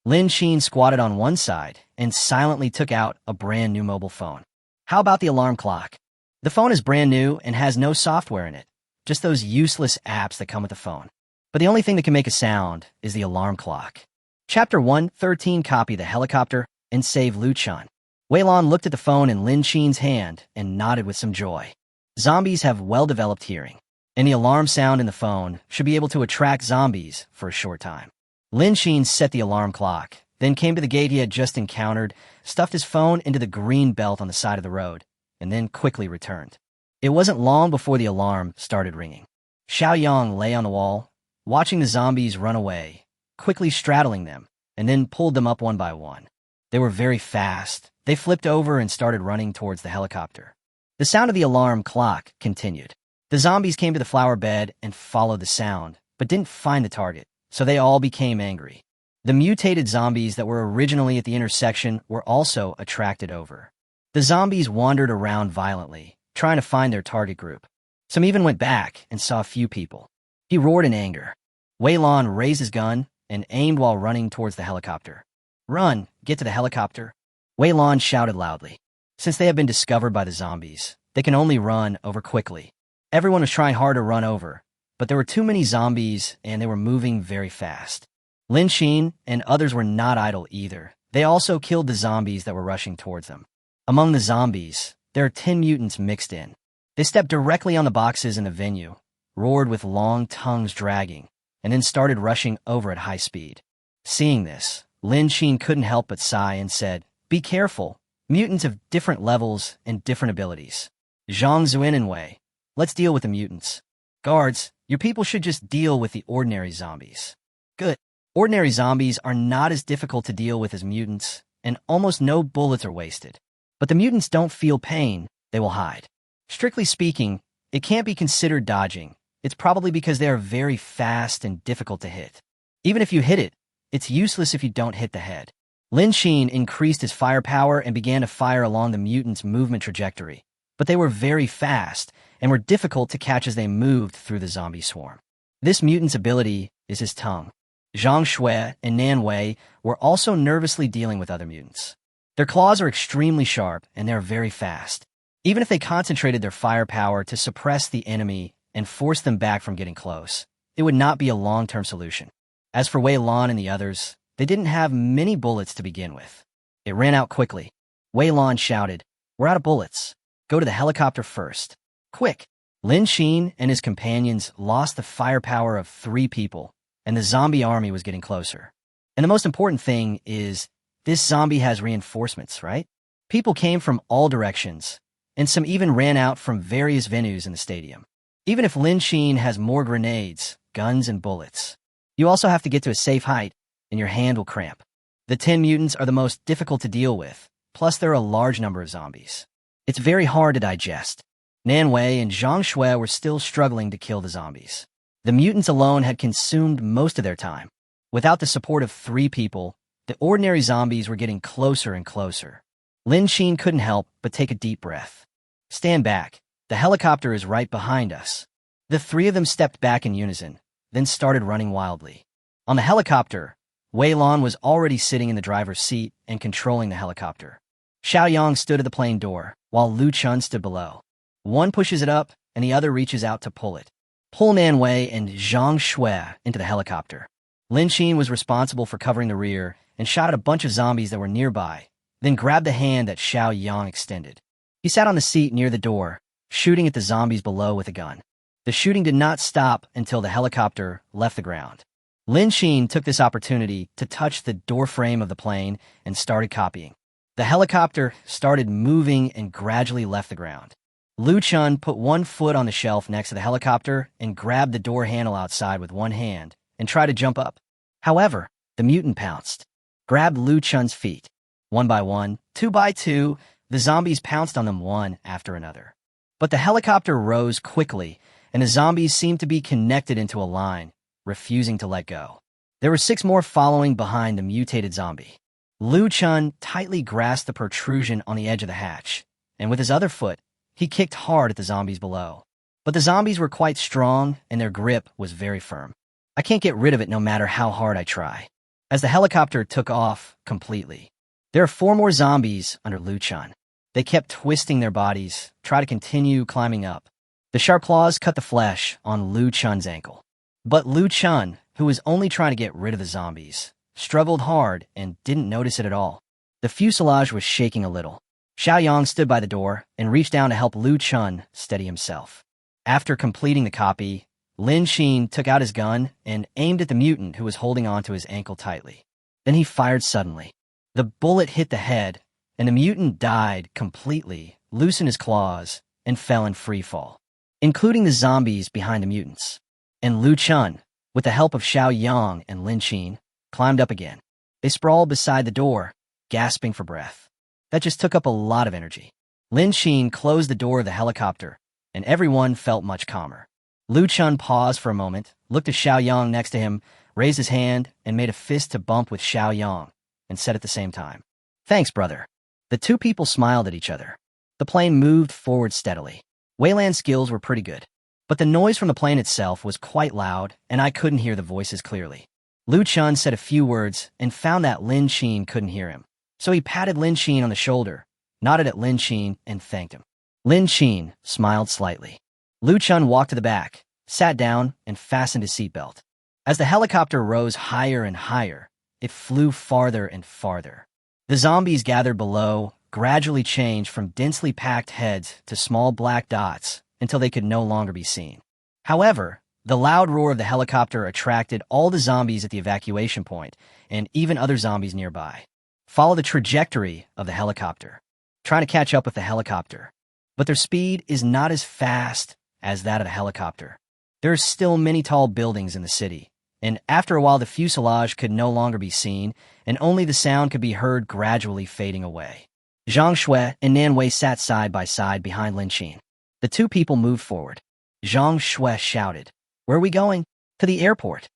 Lin Sheen squatted on one side and silently took out a brand new mobile phone. How about the alarm clock? The phone is brand new and has no software in it, just those useless apps that come with the phone. But the only thing that can make a sound is the alarm clock. Chapter 1:13. Copy the helicopter and save Lu Chun. Wei Lan looked at the phone in Lin Sheen's hand and nodded with some joy. Zombies have well-developed hearing, and the alarm sound in the phone should be able to attract zombies for a short time. Lin Sheen set the alarm clock, then came to the gate he had just encountered, stuffed his phone into the green belt on the side of the road, and then quickly returned. It wasn't long before the alarm started ringing. Xiao Yang lay on the wall, watching the zombies run away, quickly straddling them, and then pulled them up one by one. They were very fast. They flipped over and started running towards the helicopter. The sound of the alarm clock continued. The zombies came to the flower bed and followed the sound, but didn't find the target, so they all became angry. The mutated zombies that were originally at the intersection were also attracted over. The zombies wandered around violently, trying to find their target group. Some even went back and saw a few people. He roared in anger. Wei Lan raised his gun and aimed while running towards the helicopter. "Run! Get to the helicopter!" Wei Lan shouted loudly. Since they have been discovered by the zombies, they can only run over quickly. Everyone was trying hard to run over, but there were too many zombies and they were moving very fast. Lin Sheen and others were not idle either. They also killed the zombies that were rushing towards them. Among the zombies, there are 10 mutants mixed in. They stepped directly on the boxes in the venue, roared with long tongues dragging, and then started rushing over at high speed. Seeing this, Lin Sheen couldn't help but sigh and said, "Be careful. Mutants of different levels and different abilities. Zhang Zuin and Wei, let's deal with the mutants. Guards, your people should just deal with the ordinary zombies." Good. Ordinary zombies are not as difficult to deal with as mutants, and almost no bullets are wasted. But the mutants don't feel pain, they will hide. Strictly speaking, it can't be considered dodging. It's probably because they are very fast and difficult to hit. Even if you hit it, it's useless if you don't hit the head. Lin Sheen increased his firepower and began to fire along the mutants' movement trajectory, but they were very fast and were difficult to catch as they moved through the zombie swarm. This mutant's ability is his tongue. Zhang Shui and Nan Wei were also nervously dealing with other mutants. Their claws are extremely sharp and they are very fast. Even if they concentrated their firepower to suppress the enemy and force them back from getting close, it would not be a long-term solution. As for Wei Lan and the others, they didn't have many bullets to begin with. It ran out quickly. Wei Lan shouted, "We're out of bullets. Go to the helicopter first. Quick!" Lin Sheen and his companions lost the firepower of 3 people, and the zombie army was getting closer. And the most important thing is, this zombie has reinforcements, right? People came from all directions, and some even ran out from various venues in the stadium. Even if Lin Sheen has more grenades, guns, and bullets, you also have to get to a safe height, and your hand will cramp. The 10 mutants are the most difficult to deal with, plus there are a large number of zombies. It's very hard to digest. Nan Wei and Zhang Shui were still struggling to kill the zombies. The mutants alone had consumed most of their time. Without the support of 3 people, the ordinary zombies were getting closer and closer. Lin Sheen couldn't help but take a deep breath. "Stand back. The helicopter is right behind us." The 3 of them stepped back in unison, then started running wildly. On the helicopter, Wei Lan was already sitting in the driver's seat and controlling the helicopter. Xiao Yang stood at the plane door, while Lu Chun stood below. One pushes it up, and the other reaches out to pull it. Pull Nan Wei and Zhang Shui into the helicopter. Lin Sheen was responsible for covering the rear and shot at a bunch of zombies that were nearby, then grabbed the hand that Xiao Yang extended. He sat on the seat near the door, shooting at the zombies below with a gun. The shooting did not stop until the helicopter left the ground. Lin Sheen took this opportunity to touch the door frame of the plane and started copying. The helicopter started moving and gradually left the ground. Lu Chun put one foot on the shelf next to the helicopter and grabbed the door handle outside with one hand and tried to jump up. However, the mutant pounced, grabbed Lu Chun's feet. One by one, 2 by 2, the zombies pounced on them one after another. But the helicopter rose quickly, and the zombies seemed to be connected into a line, refusing to let go. There were 6 more following behind the mutated zombie. Lu Chun tightly grasped the protrusion on the edge of the hatch, and with his other foot, he kicked hard at the zombies below. But the zombies were quite strong, and their grip was very firm. I can't get rid of it no matter how hard I try. As the helicopter took off completely, there are 4 more zombies under Liu Chun. They kept twisting their bodies, try to continue climbing up. The sharp claws cut the flesh on Liu Chun's ankle. But Liu Chun, who was only trying to get rid of the zombies, struggled hard and didn't notice it at all. The fuselage was shaking a little. Xiao Yang stood by the door and reached down to help Liu Chun steady himself. After completing the copy, Lin Xin took out his gun and aimed at the mutant who was holding onto his ankle tightly. Then he fired suddenly. The bullet hit the head, and the mutant died completely, loosened his claws, and fell in free fall, including the zombies behind the mutants. And Liu Chun, with the help of Xiao Yang and Lin Xin, climbed up again. They sprawled beside the door, gasping for breath. That just took up a lot of energy. Lin Xin closed the door of the helicopter, and everyone felt much calmer. Liu Chun paused for a moment, looked at Xiao Yang next to him, raised his hand, and made a fist to bump with Xiao Yang, and said at the same time, "Thanks, brother." The 2 people smiled at each other. The plane moved forward steadily. Weilan's skills were pretty good, but the noise from the plane itself was quite loud, and I couldn't hear the voices clearly. Liu Chun said a few words and found that Lin Xin couldn't hear him. So he patted Lin Xin on the shoulder, nodded at Lin Xin, and thanked him. Lin Xin smiled slightly. Liu Chun walked to the back, sat down, and fastened his seatbelt. As the helicopter rose higher and higher, it flew farther and farther. The zombies gathered below gradually changed from densely packed heads to small black dots until they could no longer be seen. However, the loud roar of the helicopter attracted all the zombies at the evacuation point and even other zombies nearby. Follow the trajectory of the helicopter, trying to catch up with the helicopter. But their speed is not as fast as that of the helicopter. There are still many tall buildings in the city, and after a while the fuselage could no longer be seen, and only the sound could be heard gradually fading away. Zhang Shui and Nan Wei sat side by side behind Lin Xin. The 2 people moved forward. Zhang Shui shouted, "Where are we going?" "To the airport."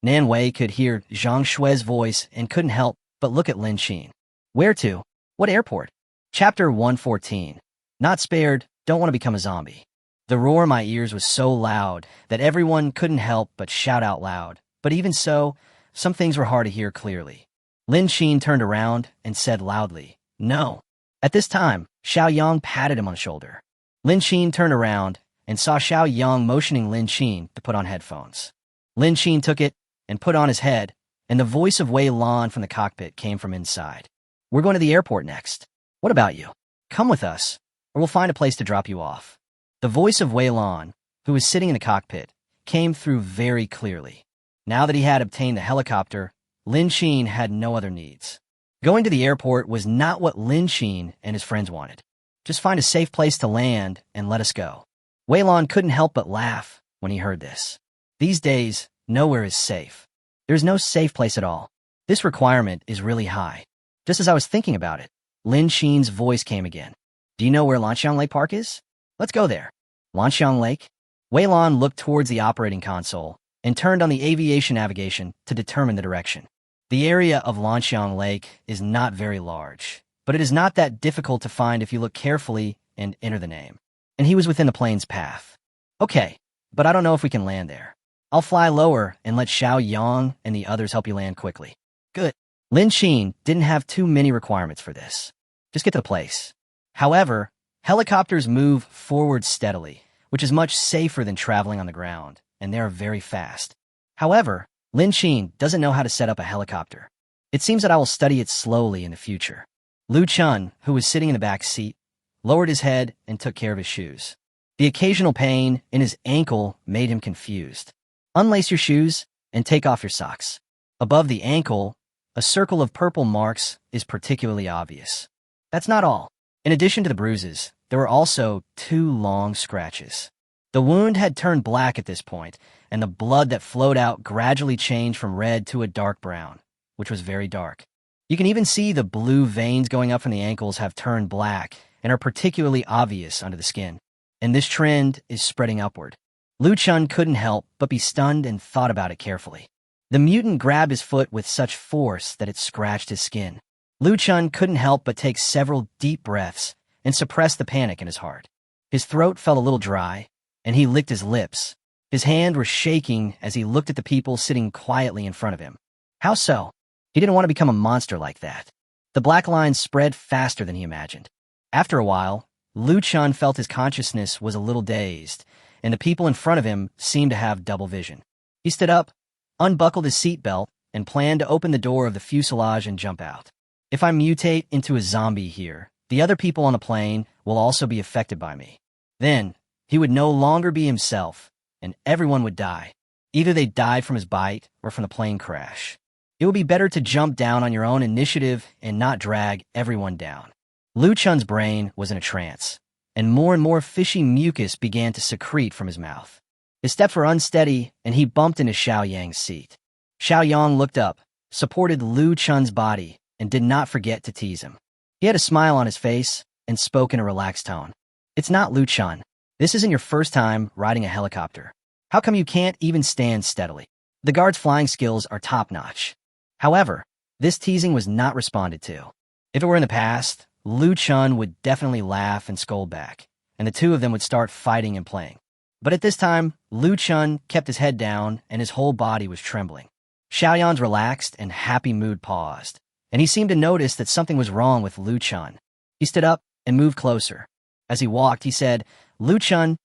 Nan Wei could hear Zhang Shui's voice and couldn't help but look at Lin Xin. "Where to? What airport?" Chapter 114. Not spared, don't want to become a zombie. The roar in my ears was so loud that everyone couldn't help but shout out loud. But even so, some things were hard to hear clearly. Lin Xin turned around and said loudly, "No." At this time, Xiao Yang patted him on the shoulder. Lin Xin turned around and saw Xiao Yang motioning Lin Xin to put on headphones. Lin Xin took it and put on his head, and the voice of Wei Lan from the cockpit came from inside. "We're going to the airport next. What about you? Come with us, or we'll find a place to drop you off." The voice of Wei Lan, who was sitting in the cockpit, came through very clearly. Now that he had obtained the helicopter, Lin Xin had no other needs. Going to the airport was not what Lin Xin and his friends wanted. Just find a safe place to land and let us go. Wei Lan couldn't help but laugh when he heard this. These days, nowhere is safe. There's no safe place at all. This requirement is really high. Just as I was thinking about it, Lin Xin's voice came again. "Do you know where Lanxiang Lake Park is? Let's go there." Lanxiang Lake? Wei Lan looked towards the operating console and turned on the aviation navigation to determine the direction. The area of Lanxiang Lake is not very large, but it is not that difficult to find if you look carefully and enter the name. And he was within the plane's path. "Okay, but I don't know if we can land there. I'll fly lower and let Xiao Yang and the others help you land quickly." "Good." Lin Xin didn't have too many requirements for this. Just get to the place. However, helicopters move forward steadily, which is much safer than traveling on the ground, and they are very fast. However, Lin Xin doesn't know how to set up a helicopter. It seems that I will study it slowly in the future. Liu Chun, who was sitting in the back seat, lowered his head and took care of his shoes. The occasional pain in his ankle made him confused. Unlace your shoes and take off your socks. Above the ankle, a circle of purple marks is particularly obvious. That's not all. In addition to the bruises, there were also 2 long scratches. The wound had turned black at this point, and the blood that flowed out gradually changed from red to a dark brown, which was very dark. You can even see the blue veins going up from the ankles have turned black and are particularly obvious under the skin. And this trend is spreading upward. Liu Chun couldn't help but be stunned and thought about it carefully. The mutant grabbed his foot with such force that it scratched his skin. Liu Chun couldn't help but take several deep breaths and suppress the panic in his heart. His throat felt a little dry, and he licked his lips. His hand was shaking as he looked at the people sitting quietly in front of him. How so? He didn't want to become a monster like that. The black lines spread faster than he imagined. After a while, Lu Chun felt his consciousness was a little dazed, and the people in front of him seemed to have double vision. He stood up, unbuckled his seatbelt, and planned to open the door of the fuselage and jump out. If I mutate into a zombie here, the other people on the plane will also be affected by me. Then, he would no longer be himself, and everyone would die. Either they died from his bite or from the plane crash. It would be better to jump down on your own initiative and not drag everyone down. Lu Chun's brain was in a trance, and more fishy mucus began to secrete from his mouth. His steps were unsteady, and he bumped into Xiao Yang's seat. Xiao Yang looked up, supported Lu Chun's body, and did not forget to tease him. He had a smile on his face and spoke in a relaxed tone. It's not Lu Chun. This isn't your first time riding a helicopter. How come you can't even stand steadily? The guard's flying skills are top-notch. However, this teasing was not responded to. If it were in the past, Lu Chun would definitely laugh and scold back, and the two of them would start fighting and playing. But at this time, Lu Chun kept his head down and his whole body was trembling. Xiaoyan's relaxed and happy mood paused, and he seemed to notice that something was wrong with Lu Chun. He stood up and moved closer. As he walked, he said, Lu Chun,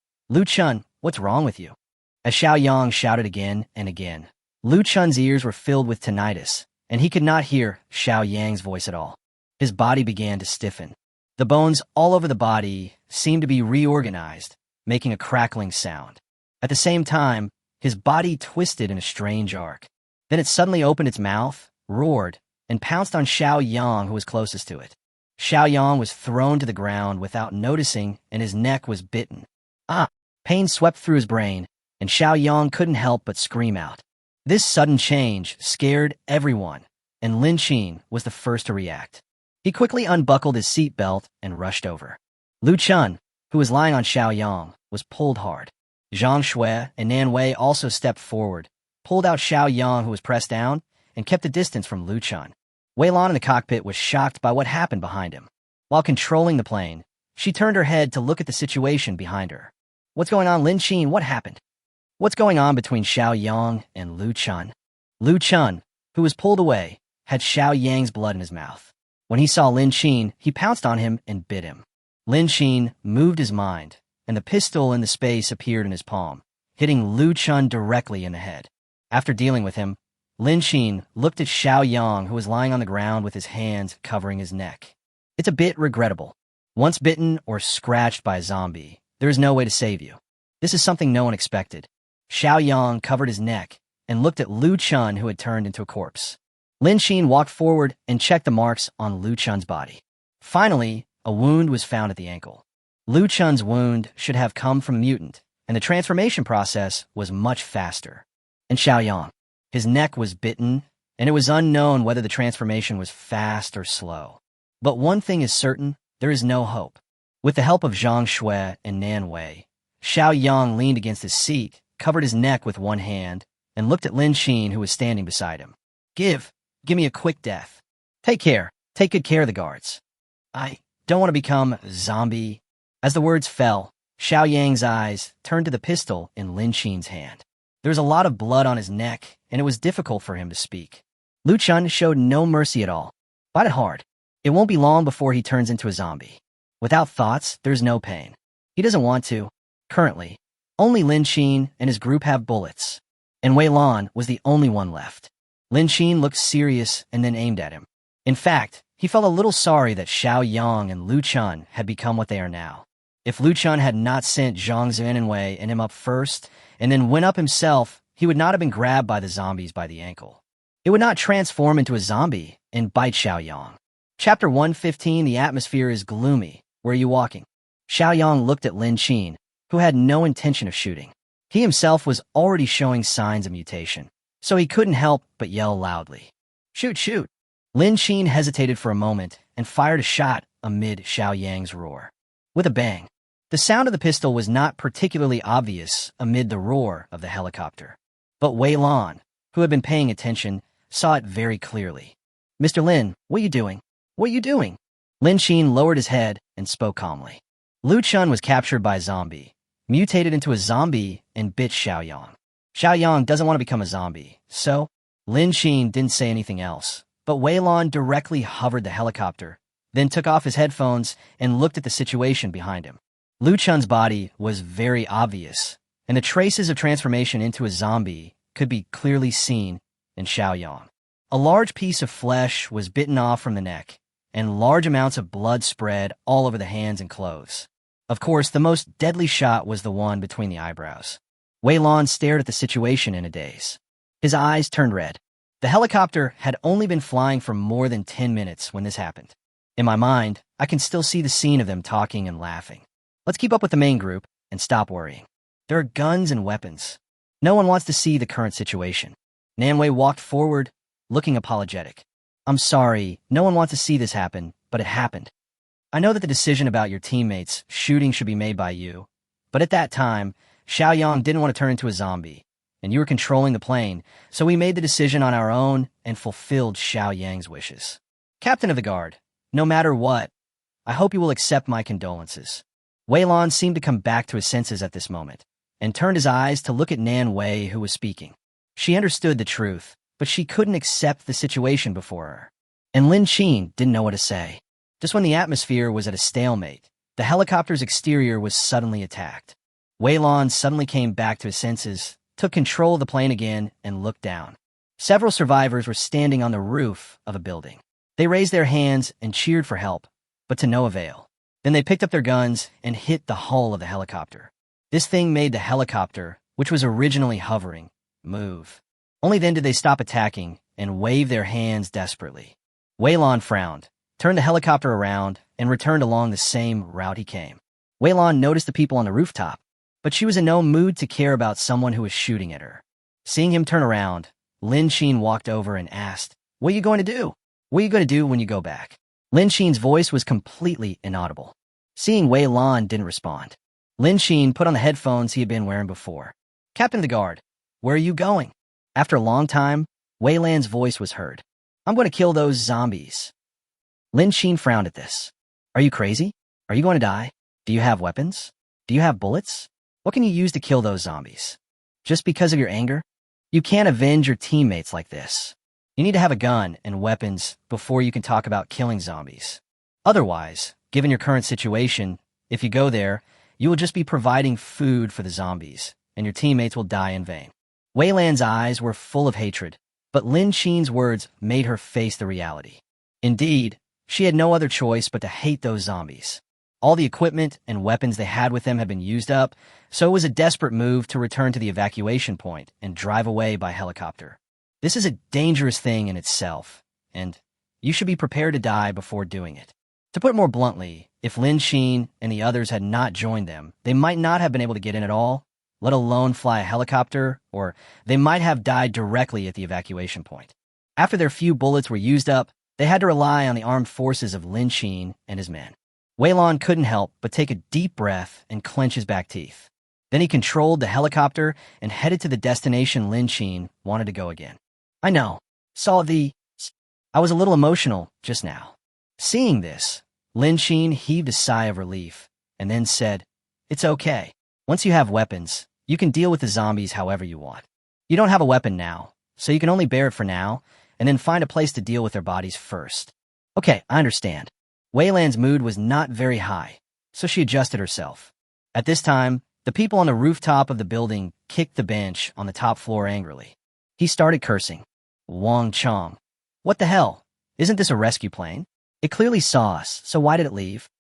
what's wrong with you?" As Xiaoyang shouted again and again, Lu Chun's ears were filled with tinnitus, and he could not hear Xiao Yang's voice at all. His body began to stiffen. The bones all over the body seemed to be reorganized, making a crackling sound. At the same time, his body twisted in a strange arc. Then it suddenly opened its mouth, roared, and pounced on Xiao Yang, who was closest to it. Xiao Yang was thrown to the ground without noticing, and his neck was bitten. Ah! Pain swept through his brain, and Xiao Yang couldn't help but scream out. This sudden change scared everyone, and Lin Qin was the first to react. He quickly unbuckled his seatbelt and rushed over. Lu Chun, who was lying on Xiao Yang, was pulled hard. Zhang Shui and Nan Wei also stepped forward, pulled out Xiao Yang, who was pressed down, and kept a distance from Lu Chun. Wei Lan in the cockpit was shocked by what happened behind him. While controlling the plane, she turned her head to look at the situation behind her. "What's going on, Lin Qin? What happened?" "What's going on between Xiao Yang and Lu Chun?" Lu Chun, who was pulled away, had Xiao Yang's blood in his mouth. When he saw Lin Qin, he pounced on him and bit him. Lin Qin moved his mind, and the pistol in the space appeared in his palm, hitting Lu Chun directly in the head. After dealing with him, Lin Qin looked at Xiao Yang, who was lying on the ground with his hands covering his neck. It's a bit regrettable. Once bitten or scratched by a zombie, there is no way to save you. This is something no one expected. Xiao Yang covered his neck and looked at Lu Chun, who had turned into a corpse. Lin Qin walked forward and checked the marks on Lu Chun's body. Finally, a wound was found at the ankle. Lu Chun's wound should have come from a mutant, and the transformation process was much faster. And Xiao Yang, his neck was bitten, and it was unknown whether the transformation was fast or slow. But one thing is certain, there is no hope. With the help of Zhang Shui and Nan Wei, Xiao Yang leaned against his seat, covered his neck with one hand, and looked at Lin Qin, who was standing beside him. Give me a quick death. Take good care of the guards. I don't want to become a zombie." As the words fell, Xiao Yang's eyes turned to the pistol in Lin Qin's hand. There was a lot of blood on his neck, and it was difficult for him to speak. Lu Chun showed no mercy at all. Fight it hard. It won't be long before he turns into a zombie. Without thoughts, there's no pain. He doesn't want to. Currently, only Lin Qin and his group have bullets, and Wei Lan was the only one left. Lin Qin looked serious and then aimed at him. In fact, he felt a little sorry that Xiao Yang and Lu Chun had become what they are now. If Lu Chun had not sent Zhang Zhen and Wei and him up first, and then went up himself, he would not have been grabbed by the zombies by the ankle. It would not transform into a zombie and bite Xiao Yang. Chapter 115, the atmosphere is gloomy. Where are you walking? Xiao Yang looked at Lin Qin, who had no intention of shooting. He himself was already showing signs of mutation, so he couldn't help but yell loudly. Shoot! Lin Qin hesitated for a moment and fired a shot amid Xiao Yang's roar. With a bang, the sound of the pistol was not particularly obvious amid the roar of the helicopter. But Wei Lan, who had been paying attention, saw it very clearly. "Mr. Lin, what are you doing? What are you doing?" Lin Qin lowered his head and spoke calmly. Lu Chun was captured by a zombie, mutated into a zombie and bit Xiaoyang. Xiaoyang doesn't want to become a zombie, so Lin Xin didn't say anything else, but Wei Lan directly hovered the helicopter, then took off his headphones and looked at the situation behind him. Lu Chun's body was very obvious, and the traces of transformation into a zombie could be clearly seen in Xiaoyang. A large piece of flesh was bitten off from the neck, and large amounts of blood spread all over the hands and clothes. Of course, the most deadly shot was the one between the eyebrows. Wei Lan stared at the situation in a daze. His eyes turned red. The helicopter had only been flying for more than 10 minutes when this happened. In my mind, I can still see the scene of them talking and laughing. Let's keep up with the main group and stop worrying. There are guns and weapons. No one wants to see the current situation. Nanwei walked forward, looking apologetic. I'm sorry, no one wants to see this happen, but it happened. I know that the decision about your teammates shooting should be made by you, but at that time, Xiaoyang didn't want to turn into a zombie, and you were controlling the plane, so we made the decision on our own and fulfilled Xiaoyang's wishes. Captain of the Guard, no matter what, I hope you will accept my condolences. Wei Lan seemed to come back to his senses at this moment, and turned his eyes to look at Nan Wei, who was speaking. She understood the truth, but she couldn't accept the situation before her. And Lin Xin didn't know what to say. Just when the atmosphere was at a stalemate, the helicopter's exterior was suddenly attacked. Wei Lan suddenly came back to his senses, took control of the plane again, and looked down. Several survivors were standing on the roof of a building. They raised their hands and cheered for help, but to no avail. Then they picked up their guns and hit the hull of the helicopter. This thing made the helicopter, which was originally hovering, move. Only then did they stop attacking and wave their hands desperately. Wei Lan frowned, turned the helicopter around, and returned along the same route he came. Wei Lan noticed the people on the rooftop, but she was in no mood to care about someone who was shooting at her. Seeing him turn around, Lin Xin walked over and asked, "What are you going to do? What are you going to do when you go back?" Lin Xin's voice was completely inaudible. Seeing Wei Lan didn't respond, Lin Xin put on the headphones he had been wearing before. "Captain of the Guard, where are you going?" After a long time, Wei Lan's voice was heard. "I'm going to kill those zombies." Lin Xin frowned at this. "Are you crazy? Are you going to die? Do you have weapons? Do you have bullets? What can you use to kill those zombies? Just because of your anger? You can't avenge your teammates like this. You need to have a gun and weapons before you can talk about killing zombies. Otherwise, given your current situation, if you go there, you will just be providing food for the zombies, and your teammates will die in vain." Wei Lan's eyes were full of hatred, but Lin Xin's words made her face the reality. Indeed, she had no other choice but to hate those zombies. All the equipment and weapons they had with them had been used up, so it was a desperate move to return to the evacuation point and drive away by helicopter. This is a dangerous thing in itself, and you should be prepared to die before doing it. To put it more bluntly, if Lin Xin and the others had not joined them, they might not have been able to get in at all, let alone fly a helicopter, or they might have died directly at the evacuation point. After their few bullets were used up, they had to rely on the armed forces of Lin Xin and his men. Wei Lan couldn't help but take a deep breath and clench his back teeth. Then he controlled the helicopter and headed to the destination Lin Xin wanted to go again. "I know. I was a little emotional just now." Seeing this, Lin Xin heaved a sigh of relief and then said, "It's okay. Once you have weapons, you can deal with the zombies however you want. You don't have a weapon now, so you can only bear it for now, and then find a place to deal with their bodies first." "Okay, I understand." Wei Lan's mood was not very high, so she adjusted herself. At this time, the people on the rooftop of the building kicked the bench on the top floor angrily. He started cursing. "Wang Chong, what the hell? Isn't this a rescue plane? It clearly saw us, so why did it leave?"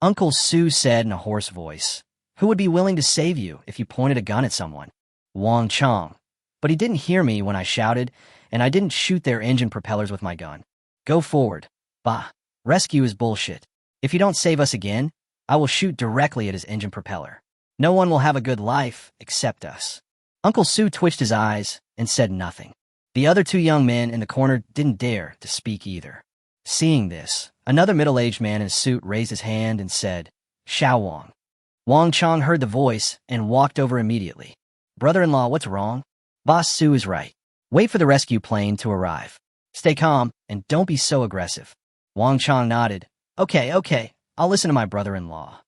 Uncle Su said in a hoarse voice, "Who would be willing to save you if you pointed a gun at someone?" "Wang Chong. But he didn't hear me when I shouted, and I didn't shoot their engine propellers with my gun. Go forward." "Bah. Rescue is bullshit. If you don't save us again, I will shoot directly at his engine propeller. No one will have a good life except us." Uncle Su twitched his eyes and said nothing. The other two young men in the corner didn't dare to speak either. Seeing this, another middle-aged man in a suit raised his hand and said, "Xiao Wang." Wang Chong heard the voice and walked over immediately. "Brother-in-law, what's wrong?" "Boss Su is right. Wait for the rescue plane to arrive. Stay calm and don't be so aggressive." Wang Chong nodded. Okay, I'll listen to my brother-in-law.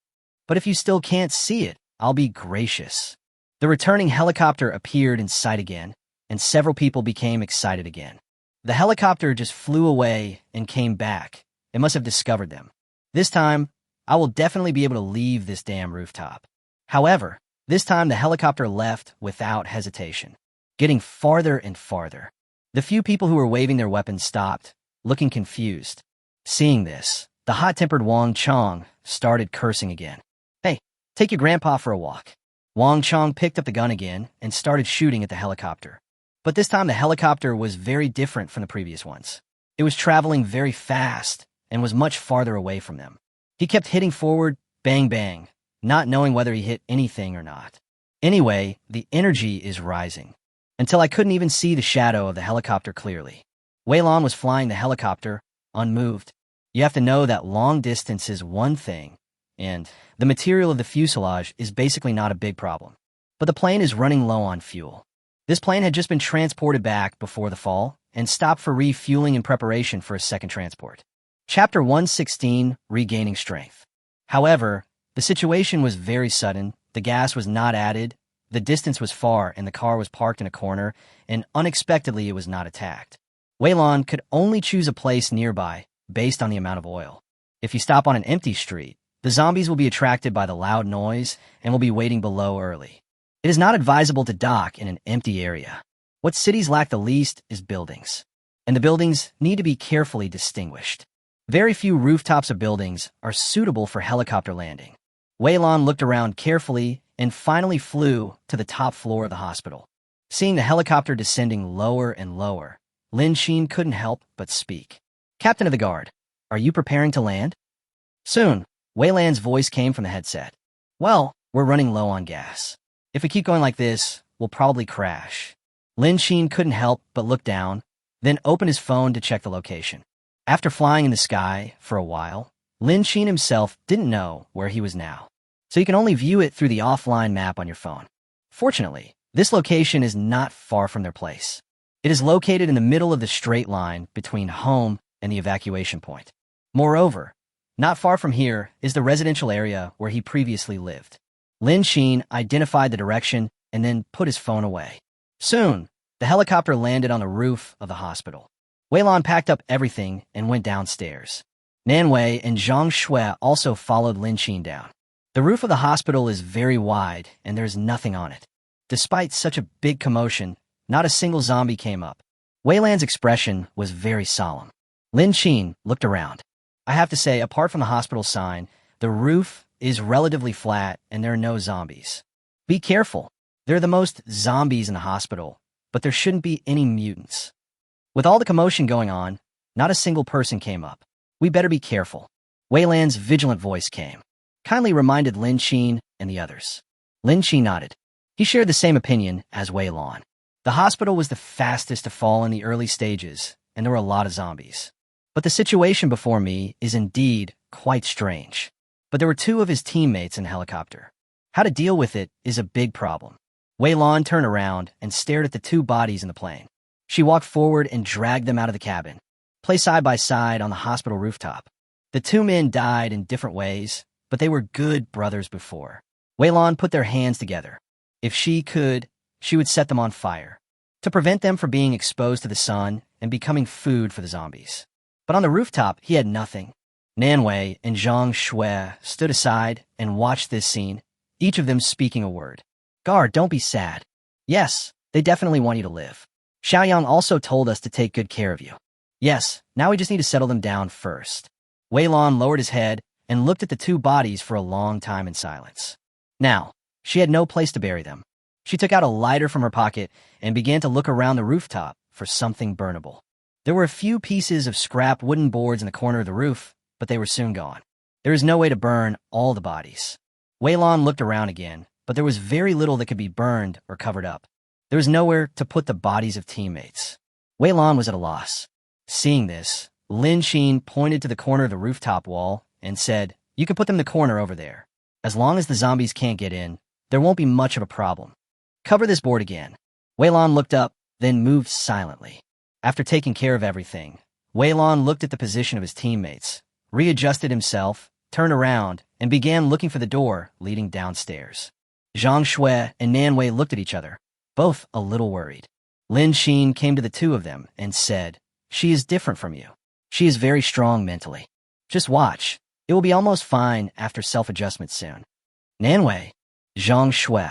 But if you still can't see it, I'll be gracious. The returning helicopter appeared in sight again, and several people became excited again. The helicopter just flew away and came back. It must have discovered them. This time, I will definitely be able to leave this damn rooftop. However, this time the helicopter left without hesitation, getting farther and farther. The few people who were waving their weapons stopped, looking confused. Seeing this, the hot-tempered Wang Chong started cursing again. Hey, take your grandpa for a walk. Wang Chong picked up the gun again and started shooting at the helicopter. But this time the helicopter was very different from the previous ones. It was traveling very fast and was much farther away from them. He kept hitting forward, bang bang, not knowing whether he hit anything or not. Anyway, the energy is rising, until I couldn't even see the shadow of the helicopter clearly. Wei Lan was flying the helicopter, unmoved. You have to know that long distance is one thing, and the material of the fuselage is basically not a big problem. But the plane is running low on fuel. This plane had just been transported back before the fall and stopped for refueling in preparation for a second transport. Chapter 116, Regaining Strength. However, the situation was very sudden, the gas was not added, the distance was far, and the car was parked in a corner, and unexpectedly it was not attacked. Wei Lan could only choose a place nearby based on the amount of oil. If you stop on an empty street, the zombies will be attracted by the loud noise and will be waiting below early. It is not advisable to dock in an empty area. What cities lack the least is buildings, and the buildings need to be carefully distinguished. Very few rooftops of buildings are suitable for helicopter landing. Wei Lan looked around carefully and finally flew to the top floor of the hospital. Seeing the helicopter descending lower and lower, Lin Xin couldn't help but speak. Captain of the guard, are you preparing to land? Soon, Wei Lan's voice came from the headset. Well, we're running low on gas. If we keep going like this, we'll probably crash. Lin Xin couldn't help but look down, then opened his phone to check the location. After flying in the sky for a while, Lin Xin himself didn't know where he was now, so you can only view it through the offline map on your phone. Fortunately, this location is not far from their place. It is located in the middle of the straight line between home and the evacuation point. Moreover, not far from here is the residential area where he previously lived. Lin Xin identified the direction and then put his phone away. Soon, the helicopter landed on the roof of the hospital. Wei Lan packed up everything and went downstairs. Nan Wei and Zhang Shui also followed Lin Xin down. The roof of the hospital is very wide and there's nothing on it. Despite such a big commotion, not a single zombie came up. Wei Lan's expression was very solemn. Lin Xin looked around. I have to say, apart from the hospital sign, the roof is relatively flat and there are no zombies. Be careful. There are the most zombies in the hospital, but there shouldn't be any mutants. With all the commotion going on, not a single person came up. We better be careful. Wei Lan's vigilant voice came. Kindly reminded Lin Xin and the others. Lin Xin nodded. He shared the same opinion as Wei Lan. The hospital was the fastest to fall in the early stages, and there were a lot of zombies. But the situation before me is indeed quite strange. But there were two of his teammates in the helicopter. How to deal with it is a big problem. Wei Lan turned around and stared at the two bodies in the plane. She walked forward and dragged them out of the cabin, placed side by side on the hospital rooftop. The two men died in different ways, but they were good brothers before. Wei Lan put their hands together. If she could, she would set them on fire, to prevent them from being exposed to the sun and becoming food for the zombies. But on the rooftop, he had nothing. Nan Wei and Zhang Shui stood aside and watched this scene, each of them speaking a word. Guard, don't be sad. Yes, they definitely want you to live. Xiaoyang also told us to take good care of you. Yes, now we just need to settle them down first. Wei Lan lowered his head and looked at the two bodies for a long time in silence. Now, she had no place to bury them. She took out a lighter from her pocket and began to look around the rooftop for something burnable. There were a few pieces of scrap wooden boards in the corner of the roof, but they were soon gone. There was no way to burn all the bodies. Wei Lan looked around again, but there was very little that could be burned or covered up. There was nowhere to put the bodies of teammates. Wei Lan was at a loss. Seeing this, Lin Xin pointed to the corner of the rooftop wall and said, You can put them in the corner over there. As long as the zombies can't get in, there won't be much of a problem. Cover this board again. Wei Lan looked up, then moved silently. After taking care of everything, Wei Lan looked at the position of his teammates, readjusted himself, turned around, and began looking for the door leading downstairs. Zhang Shui and Nan Wei looked at each other, both a little worried. Lin Xin came to the two of them and said, "She is different from you. She is very strong mentally. Just watch. It will be almost fine after self-adjustment soon." Nan Wei, Zhang Shui.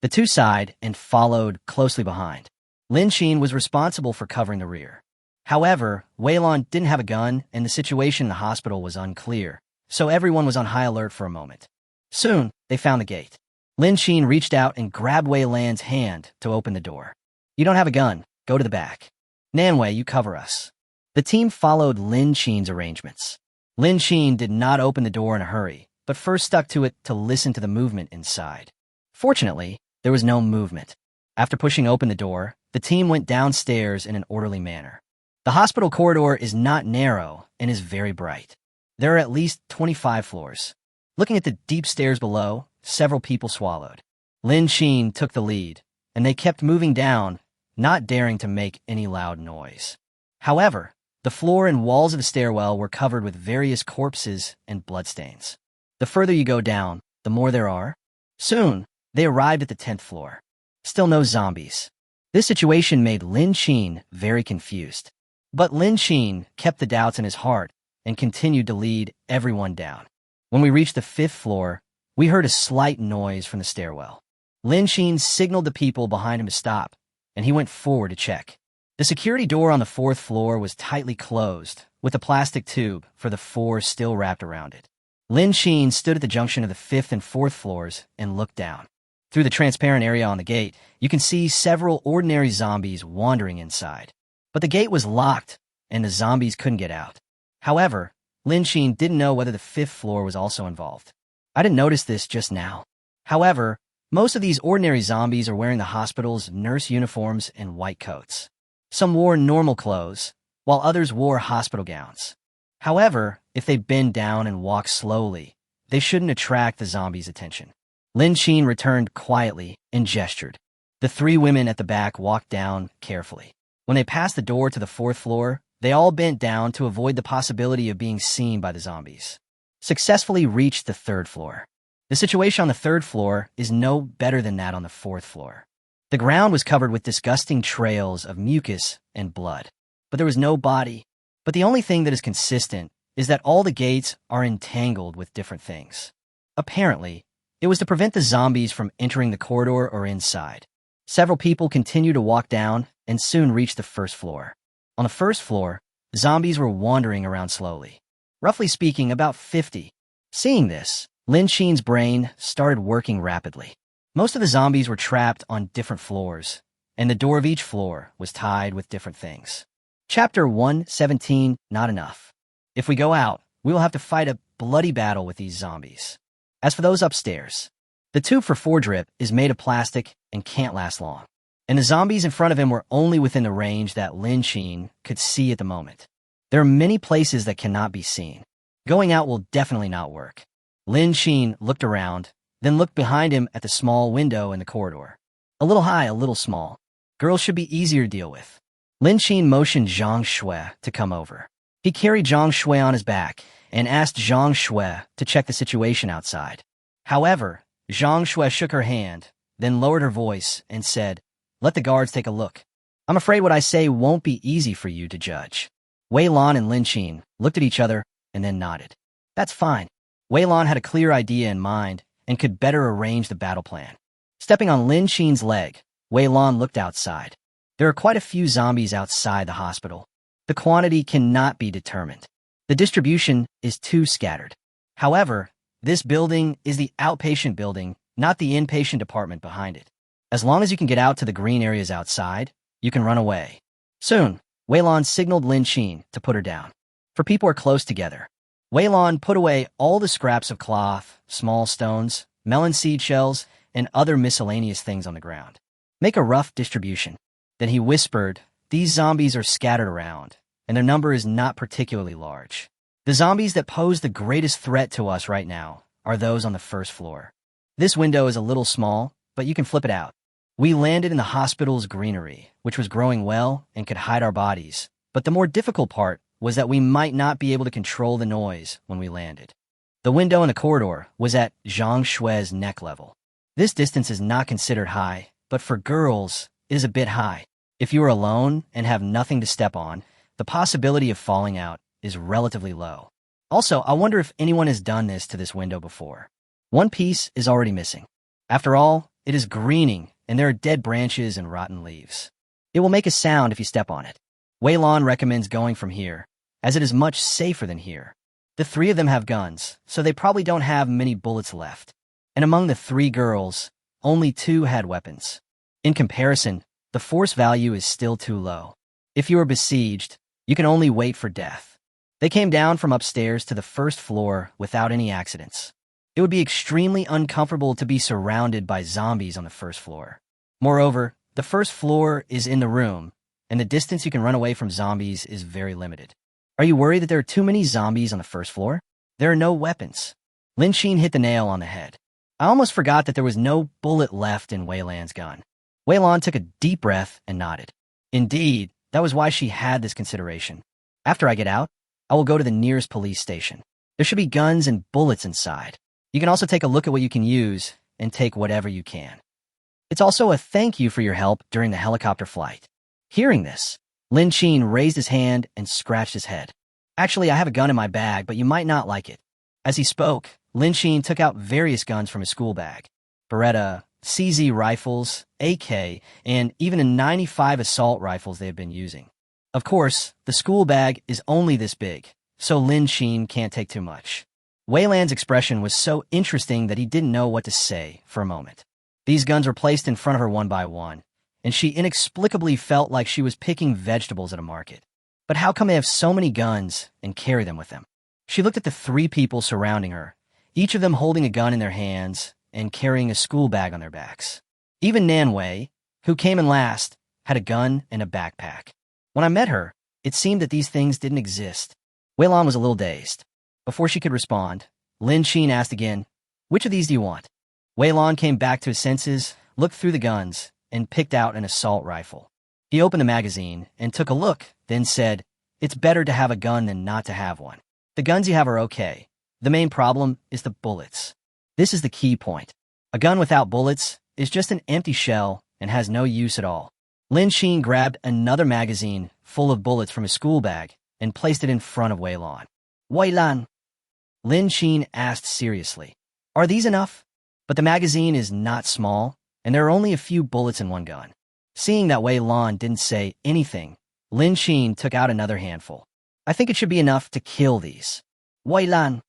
The two sighed and followed closely behind. Lin Xin was responsible for covering the rear. However, Weilon didn't have a gun and the situation in the hospital was unclear, so everyone was on high alert for a moment. Soon, they found the gate. Lin Xin reached out and grabbed Wei Lan's hand to open the door. "You don't have a gun. Go to the back. Nan Wei, you cover us." The team followed Lin Xin's arrangements. Lin Xin did not open the door in a hurry, but first stuck to it to listen to the movement inside. Fortunately, there was no movement. After pushing open the door, the team went downstairs in an orderly manner. The hospital corridor is not narrow and is very bright. There are at least 25 floors. Looking at the deep stairs below, several people swallowed. Lin Xin took the lead, and they kept moving down, not daring to make any loud noise. However, the floor and walls of the stairwell were covered with various corpses and bloodstains. The further you go down, the more there are. Soon, they arrived at the 10th floor. Still no zombies. This situation made Lin Xin very confused. But Lin Xin kept the doubts in his heart and continued to lead everyone down. When we reached the 5th floor, we heard a slight noise from the stairwell. Lin Xin signaled the people behind him to stop, and he went forward to check. The security door on the 4th floor was tightly closed, with a plastic tube for the 4 still wrapped around it. Lin Xin stood at the junction of the 5th and 4th floors and looked down. Through the transparent area on the gate, you can see several ordinary zombies wandering inside. But the gate was locked, and the zombies couldn't get out. However, Lin Xin didn't know whether the 5th floor was also involved. I didn't notice this just now. However, most of these ordinary zombies are wearing the hospital's nurse uniforms and white coats. Some wore normal clothes, while others wore hospital gowns. However, if they bend down and walk slowly, they shouldn't attract the zombies' attention. Lin Xin returned quietly and gestured. The 3 women at the back walked down carefully. When they passed the door to the 4th floor, they all bent down to avoid the possibility of being seen by the zombies. Successfully reached the 3rd floor. The situation on the 3rd floor is no better than that on the 4th floor. The ground was covered with disgusting trails of mucus and blood, but there was no body. But the only thing that is consistent is that all the gates are entangled with different things. Apparently, it was to prevent the zombies from entering the corridor or inside. Several people continued to walk down and soon reached the 1st floor. On the 1st floor, zombies were wandering around slowly. Roughly speaking, about 50. Seeing this, Lin Xin's brain started working rapidly. Most of the zombies were trapped on different floors, and the door of each floor was tied with different things. Chapter 117, Not Enough. If we go out, we will have to fight a bloody battle with these zombies. As for those upstairs, the tube for 4-drip is made of plastic and can't last long, and the zombies in front of him were only within the range that Lin Xin could see at the moment. There are many places that cannot be seen. Going out will definitely not work. Lin Xin looked around, then looked behind him at the small window in the corridor. A little high, a little small. Girls should be easier to deal with. Lin Xin motioned Zhang Shui to come over. He carried Zhang Shui on his back and asked Zhang Shui to check the situation outside. However, Zhang Shui shook her hand, then lowered her voice and said, "Let the guards take a look. I'm afraid what I say won't be easy for you to judge." Wei Lan and Lin Xin looked at each other and then nodded. That's fine. Wei Lan had a clear idea in mind and could better arrange the battle plan. Stepping on Lin Xin's leg, Wei Lan looked outside. There are quite a few zombies outside the hospital. The quantity cannot be determined. The distribution is too scattered. However, this building is the outpatient building, not the inpatient department behind it. As long as you can get out to the green areas outside, you can run away. Soon, Wei Lan signaled Lin Xin to put her down. For people are close together. Wei Lan put away all the scraps of cloth, small stones, melon seed shells, and other miscellaneous things on the ground. Make a rough distribution. Then he whispered, "These zombies are scattered around, and their number is not particularly large. The zombies that pose the greatest threat to us right now are those on the 1st floor. This window is a little small, but you can flip it out." We landed in the hospital's greenery, which was growing well and could hide our bodies, but the more difficult part was that we might not be able to control the noise when we landed. The window in the corridor was at Zhang Shui's neck level. This distance is not considered high, but for girls, it is a bit high. If you are alone and have nothing to step on, the possibility of falling out is relatively low. Also, I wonder if anyone has done this to this window before. One piece is already missing. After all, it is greening, and there are dead branches and rotten leaves. It will make a sound if you step on it. Wei Lan recommends going from here, as it is much safer than here. The three of them have guns, so they probably don't have many bullets left. And among the three girls, only two had weapons. In comparison, the force value is still too low. If you are besieged, you can only wait for death. They came down from upstairs to the first floor without any accidents. It would be extremely uncomfortable to be surrounded by zombies on the first floor. Moreover, the first floor is in the room, and the distance you can run away from zombies is very limited. Are you worried that there are too many zombies on the first floor? There are no weapons. Lin Xin hit the nail on the head. I almost forgot that there was no bullet left in Wei Lan's gun. Wei Lan took a deep breath and nodded. Indeed, that was why she had this consideration. After I get out, I will go to the nearest police station. There should be guns and bullets inside. You can also take a look at what you can use and take whatever you can. It's also a thank you for your help during the helicopter flight. Hearing this, Lin Xin raised his hand and scratched his head. Actually, I have a gun in my bag, but you might not like it. As he spoke, Lin Xin took out various guns from his school bag. Beretta, CZ rifles, AK, and even a 95 assault rifles they have been using. Of course, the school bag is only this big, so Lin Xin can't take too much. Wei Lan's expression was so interesting that he didn't know what to say for a moment. These guns were placed in front of her one by one, and she inexplicably felt like she was picking vegetables at a market. But how come they have so many guns and carry them with them? She looked at the three people surrounding her, each of them holding a gun in their hands and carrying a school bag on their backs. Even Nan Wei, who came in last, had a gun and a backpack. When I met her, it seemed that these things didn't exist. Wei Lan was a little dazed. Before she could respond, Lin Xin asked again, "Which of these do you want?" Wei Lan came back to his senses, looked through the guns, and picked out an assault rifle. He opened the magazine and took a look, then said, "It's better to have a gun than not to have one. The guns you have are okay. The main problem is the bullets. This is the key point. A gun without bullets is just an empty shell and has no use at all." Lin Xin grabbed another magazine full of bullets from his school bag and placed it in front of Wei Lan. "Wei Lan," Lin Xin asked seriously, "are these enough?" But the magazine is not small, and there are only a few bullets in one gun. Seeing that Wei Lan didn't say anything, Lin Xin took out another handful. "I think it should be enough to kill these." "Wei Lan."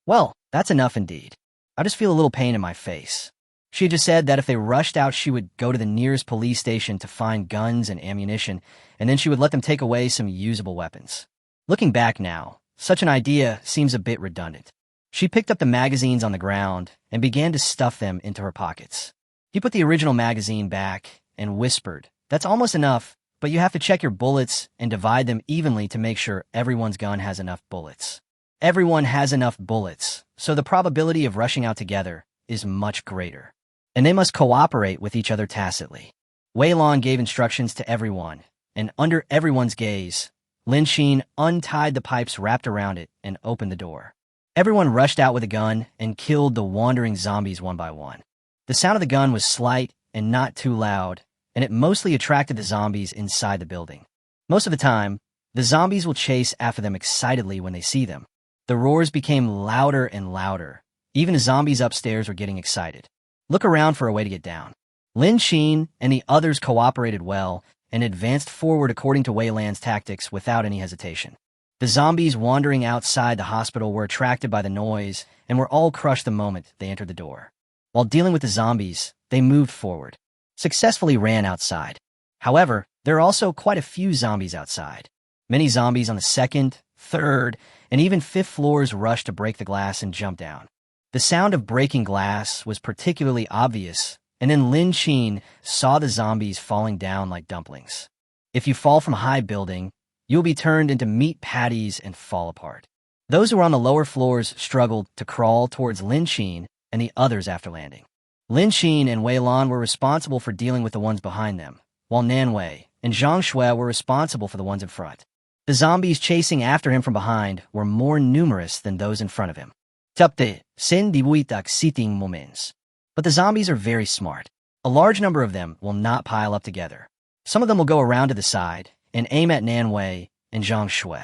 "Well, that's enough indeed. I just feel a little pain in my face." She had just said that if they rushed out, she would go to the nearest police station to find guns and ammunition, and then she would let them take away some usable weapons. Looking back now, such an idea seems a bit redundant. She picked up the magazines on the ground and began to stuff them into her pockets. He put the original magazine back and whispered, "That's almost enough, but you have to check your bullets and divide them evenly to make sure everyone's gun has enough bullets." Everyone has enough bullets, so the probability of rushing out together is much greater. And they must cooperate with each other tacitly. Wei Lan gave instructions to everyone, and under everyone's gaze, Lin Xin untied the pipes wrapped around it and opened the door. Everyone rushed out with a gun and killed the wandering zombies one by one. The sound of the gun was slight and not too loud, and it mostly attracted the zombies inside the building. Most of the time, the zombies will chase after them excitedly when they see them. The roars became louder and louder. Even the zombies upstairs were getting excited. Look around for a way to get down. Lin Xin and the others cooperated well and advanced forward according to Wei Lan's tactics without any hesitation. The zombies wandering outside the hospital were attracted by the noise and were all crushed the moment they entered the door. While dealing with the zombies, they moved forward, successfully ran outside. However, there are also quite a few zombies outside. Many zombies on the second, third, and even fifth floors rushed to break the glass and jump down. The sound of breaking glass was particularly obvious, and then Lin Xin saw the zombies falling down like dumplings. If you fall from a high building, you will be turned into meat patties and fall apart. Those who were on the lower floors struggled to crawl towards Lin Xin and the others after landing. Lin Xin and Wei Lan were responsible for dealing with the ones behind them, while Nan Wei and Zhang Shui were responsible for the ones in front. The zombies chasing after him from behind were more numerous than those in front of him. Chapter 118 Exciting Moments. But the zombies are very smart. A large number of them will not pile up together. Some of them will go around to the side and aim at Nan Wei and Zhang Shui.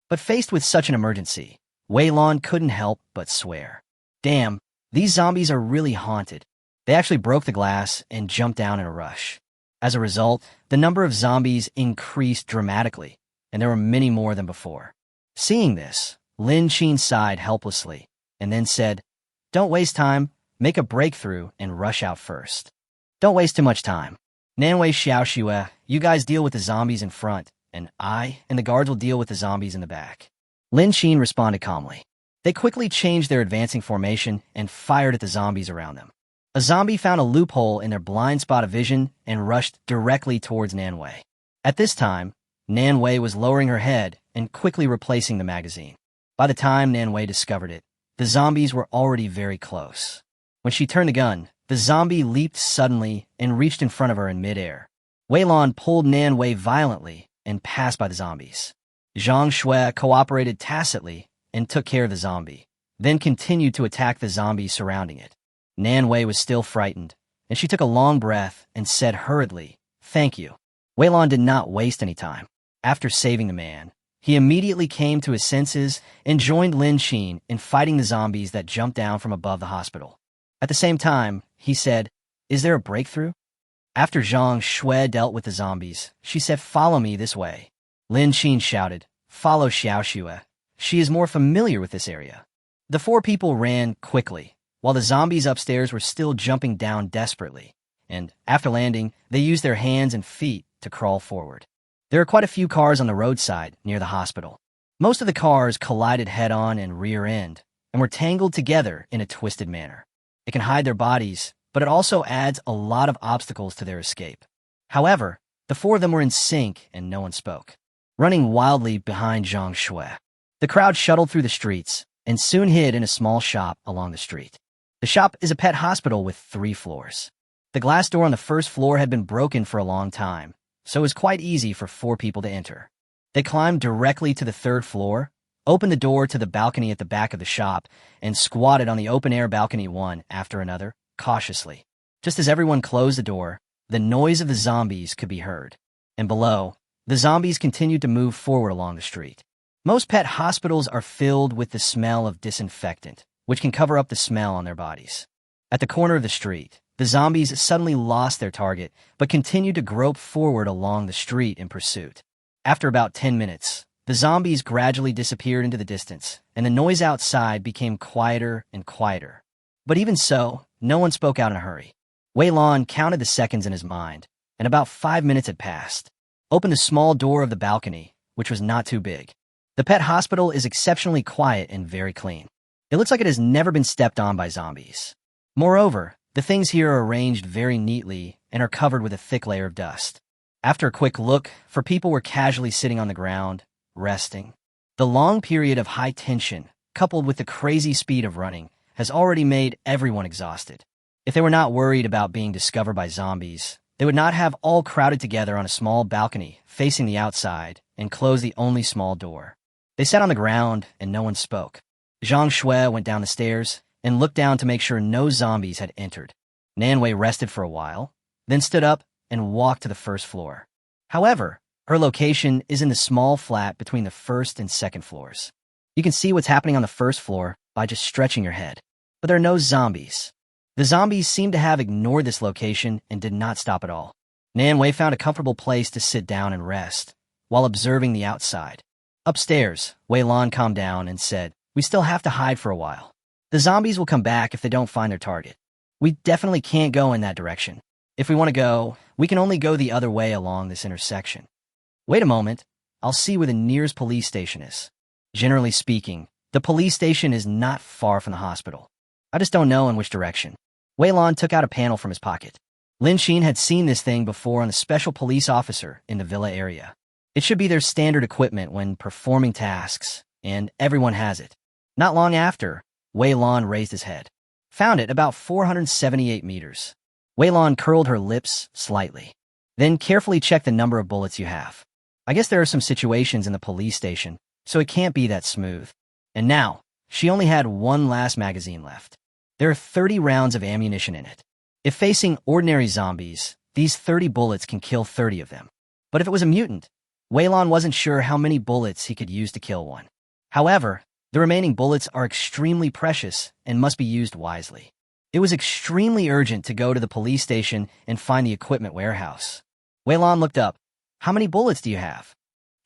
But faced with such an emergency, Wei Lan couldn't help but swear. Damn, these zombies are really haunted. They actually broke the glass and jumped down in a rush. As a result, the number of zombies increased dramatically, and there were many more than before. Seeing this, Lin Qin sighed helplessly and then said, "Don't waste time, make a breakthrough and rush out first. Don't waste too much time. Nanwei Xiaoxue, you guys deal with the zombies in front, and I and the guards will deal with the zombies in the back." Lin Qin responded calmly. They quickly changed their advancing formation and fired at the zombies around them. A zombie found a loophole in their blind spot of vision and rushed directly towards Nanwei. At this time, Nanwei was lowering her head and quickly replacing the magazine. By the time Nanwei discovered it, the zombies were already very close. When she turned the gun, the zombie leaped suddenly and reached in front of her in midair. Wei Lan pulled Nanwei violently and passed by the zombies. Zhang Shui cooperated tacitly and took care of the zombie, then continued to attack the zombies surrounding it. Nanwei was still frightened, and she took a long breath and said hurriedly, "Thank you." Wei Lan did not waste any time. After saving the man, he immediately came to his senses and joined Lin Qin in fighting the zombies that jumped down from above the hospital. At the same time, he said, "Is there a breakthrough?" After Zhang Shui dealt with the zombies, she said, "Follow me this way." Lin Qin shouted, "Follow Xiaoxue. She is more familiar with this area." The four people ran quickly, while the zombies upstairs were still jumping down desperately, and after landing, they used their hands and feet to crawl forward. There are quite a few cars on the roadside near the hospital. Most of the cars collided head-on and rear end, and were tangled together in a twisted manner. It can hide their bodies, but it also adds a lot of obstacles to their escape. However, the four of them were in sync and no one spoke, running wildly behind Zhang Shui. The crowd shuttled through the streets and soon hid in a small shop along the street. The shop is a pet hospital with 3 floors. The glass door on the first floor had been broken for a long time, so it was quite easy for 4 people to enter. They climbed directly to the 3rd floor, opened the door to the balcony at the back of the shop, and squatted on the open-air balcony one after another, cautiously. Just as everyone closed the door, the noise of the zombies could be heard. And below, the zombies continued to move forward along the street. Most pet hospitals are filled with the smell of disinfectant, which can cover up the smell on their bodies. At the corner of the street, the zombies suddenly lost their target, but continued to grope forward along the street in pursuit. After about 10 minutes, the zombies gradually disappeared into the distance, and the noise outside became quieter and quieter. But even so, no one spoke out in a hurry. Wei Lan counted the seconds in his mind, and about 5 minutes had passed. Opened the small door of the balcony, which was not too big. The pet hospital is exceptionally quiet and very clean. It looks like it has never been stepped on by zombies. Moreover, the things here are arranged very neatly and are covered with a thick layer of dust. After a quick look, 4 people were casually sitting on the ground, resting. The long period of high tension, coupled with the crazy speed of running, has already made everyone exhausted. If they were not worried about being discovered by zombies, they would not have all crowded together on a small balcony facing the outside and closed the only small door. They sat on the ground and no one spoke. Zhang Shui went down the stairs and looked down to make sure no zombies had entered. Nanwei rested for a while, then stood up and walked to the 1st floor. However, her location is in the small flat between the 1st and 2nd floors. You can see what's happening on the 1st floor by just stretching your head. But there are no zombies. The zombies seem to have ignored this location and did not stop at all. Nanwei found a comfortable place to sit down and rest, while observing the outside. Upstairs, Wei Lan calmed down and said, "We still have to hide for a while. The zombies will come back if they don't find their target. We definitely can't go in that direction. If we want to go, we can only go the other way along this intersection. Wait a moment, I'll see where the nearest police station is. Generally speaking, the police station is not far from the hospital. I just don't know in which direction." Wei Lan took out a panel from his pocket. Lin Qin had seen this thing before on a special police officer in the villa area. It should be their standard equipment when performing tasks, and everyone has it. Not long after, Wei Lan raised his head. Found it about 478 meters. Wei Lan curled her lips slightly. Then carefully checked the number of bullets you have. I guess there are some situations in the police station, so it can't be that smooth. And now, she only had 1 last magazine left. There are 30 rounds of ammunition in it. If facing ordinary zombies, these 30 bullets can kill 30 of them. But if it was a mutant, Waylon wasn't sure how many bullets he could use to kill one. However, the remaining bullets are extremely precious and must be used wisely. It was extremely urgent to go to the police station and find the equipment warehouse. Waylon looked up. How many bullets do you have?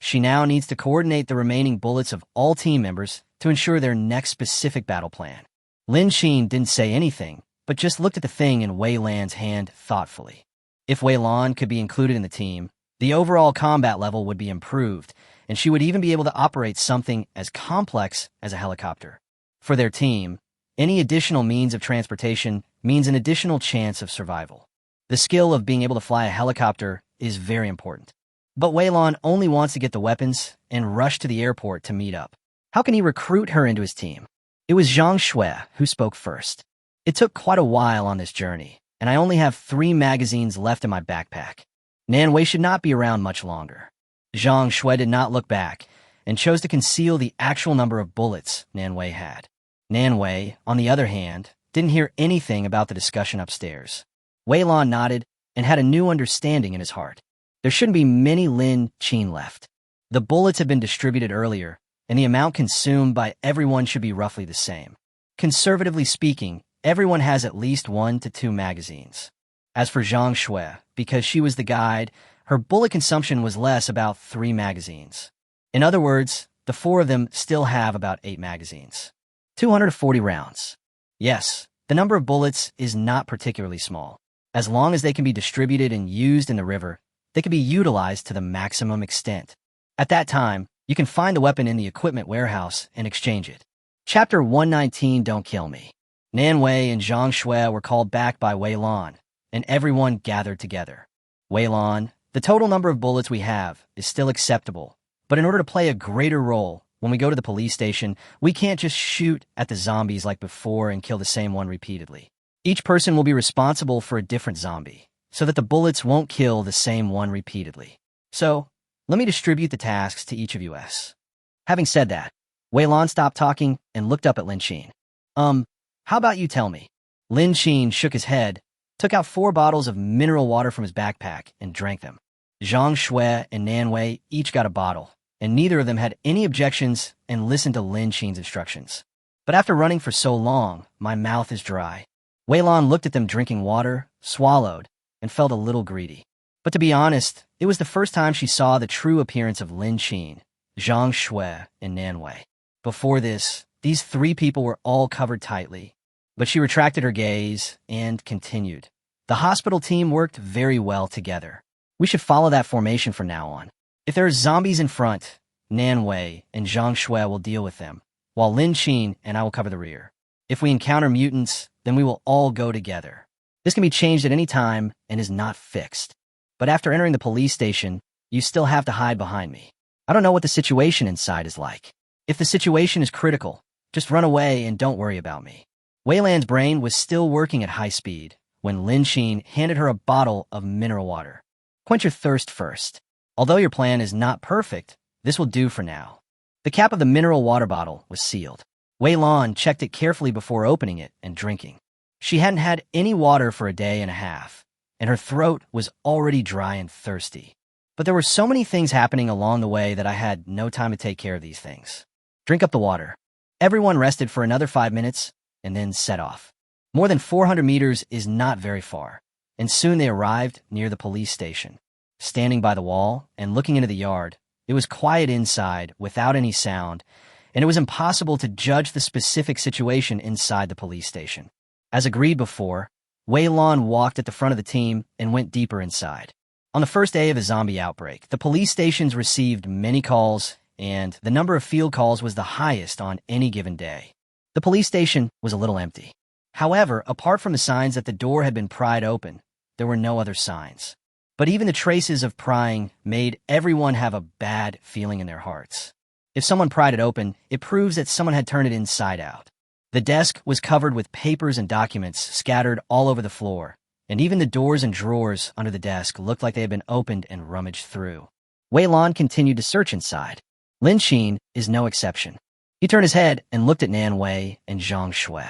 She now needs to coordinate the remaining bullets of all team members to ensure their next specific battle plan. Lin Sheen didn't say anything, but just looked at the thing in Wei Lan's hand thoughtfully. If Wei Lan could be included in the team, the overall combat level would be improved, and she would even be able to operate something as complex as a helicopter. For their team, any additional means of transportation means an additional chance of survival. The skill of being able to fly a helicopter is very important. But Wei Lan only wants to get the weapons and rush to the airport to meet up. How can he recruit her into his team? It was Zhang Shui who spoke first. It took quite a while on this journey, and I only have 3 magazines left in my backpack. Nan Wei should not be around much longer. Zhang Shui did not look back and chose to conceal the actual number of bullets Nan Wei had. Nan Wei, on the other hand, didn't hear anything about the discussion upstairs. Wei Lan nodded and had a new understanding in his heart. There shouldn't be many Lin Qin left. The bullets have been distributed earlier, and the amount consumed by everyone should be roughly the same. Conservatively speaking, everyone has at least 1 to 2 magazines. As for Zhang Shui, because she was the guide, her bullet consumption was less, about 3 magazines. In other words, the 4 of them still have about 8 magazines. 240 rounds. Yes, the number of bullets is not particularly small. As long as they can be distributed and used in the river, they can be utilized to the maximum extent. At that time, you can find the weapon in the equipment warehouse and exchange it. Chapter 119, Don't Kill Me. Nan Wei and Zhang Shui were called back by Wei Lan, and everyone gathered together. Wei Lan, the total number of bullets we have is still acceptable, but in order to play a greater role, when we go to the police station, we can't just shoot at the zombies like before and kill the same one repeatedly. Each person will be responsible for a different zombie, so that the bullets won't kill the same one repeatedly. So, let me distribute the tasks to each of you. Having said that, Wei Lan stopped talking and looked up at Lin Qin. How about you tell me? Lin Qin shook his head, took out 4 bottles of mineral water from his backpack, and drank them. Zhang Shui and Nan Wei each got a bottle, and neither of them had any objections and listened to Lin Qin's instructions. But after running for so long, my mouth is dry. Wei Lan looked at them drinking water, swallowed, and felt a little greedy. But to be honest, it was the first time she saw the true appearance of Lin Qin, Zhang Shui, and Nan Wei. Before this, these 3 people were all covered tightly, but she retracted her gaze and continued. The hospital team worked very well together. We should follow that formation from now on. If there are zombies in front, Nan Wei and Zhang Shui will deal with them, while Lin Qin and I will cover the rear. If we encounter mutants, then we will all go together. This can be changed at any time and is not fixed. But after entering the police station, you still have to hide behind me. I don't know what the situation inside is like. If the situation is critical, just run away and don't worry about me. Wei Lan's brain was still working at high speed when Lin Qin handed her a bottle of mineral water. Quench your thirst first. Although your plan is not perfect, this will do for now. The cap of the mineral water bottle was sealed. Wei Lan checked it carefully before opening it and drinking. She hadn't had any water for a day and a half, and her throat was already dry and thirsty. But there were so many things happening along the way that I had no time to take care of these things. Drink up the water. Everyone rested for another 5 minutes and then set off. More than 400 meters is not very far, and soon they arrived near the police station. Standing by the wall and looking into the yard, it was quiet inside without any sound, and it was impossible to judge the specific situation inside the police station. As agreed before, Wei Lan walked at the front of the team and went deeper inside. On the first day of a zombie outbreak, the police stations received many calls, and the number of field calls was the highest on any given day. The police station was a little empty. However, apart from the signs that the door had been pried open, there were no other signs. But even the traces of prying made everyone have a bad feeling in their hearts. If someone pried it open, it proves that someone had turned it inside out. The desk was covered with papers and documents scattered all over the floor, and even the doors and drawers under the desk looked like they had been opened and rummaged through. Wei Lan continued to search inside. Lin Qin is no exception. He turned his head and looked at Nan Wei and Zhang Shui.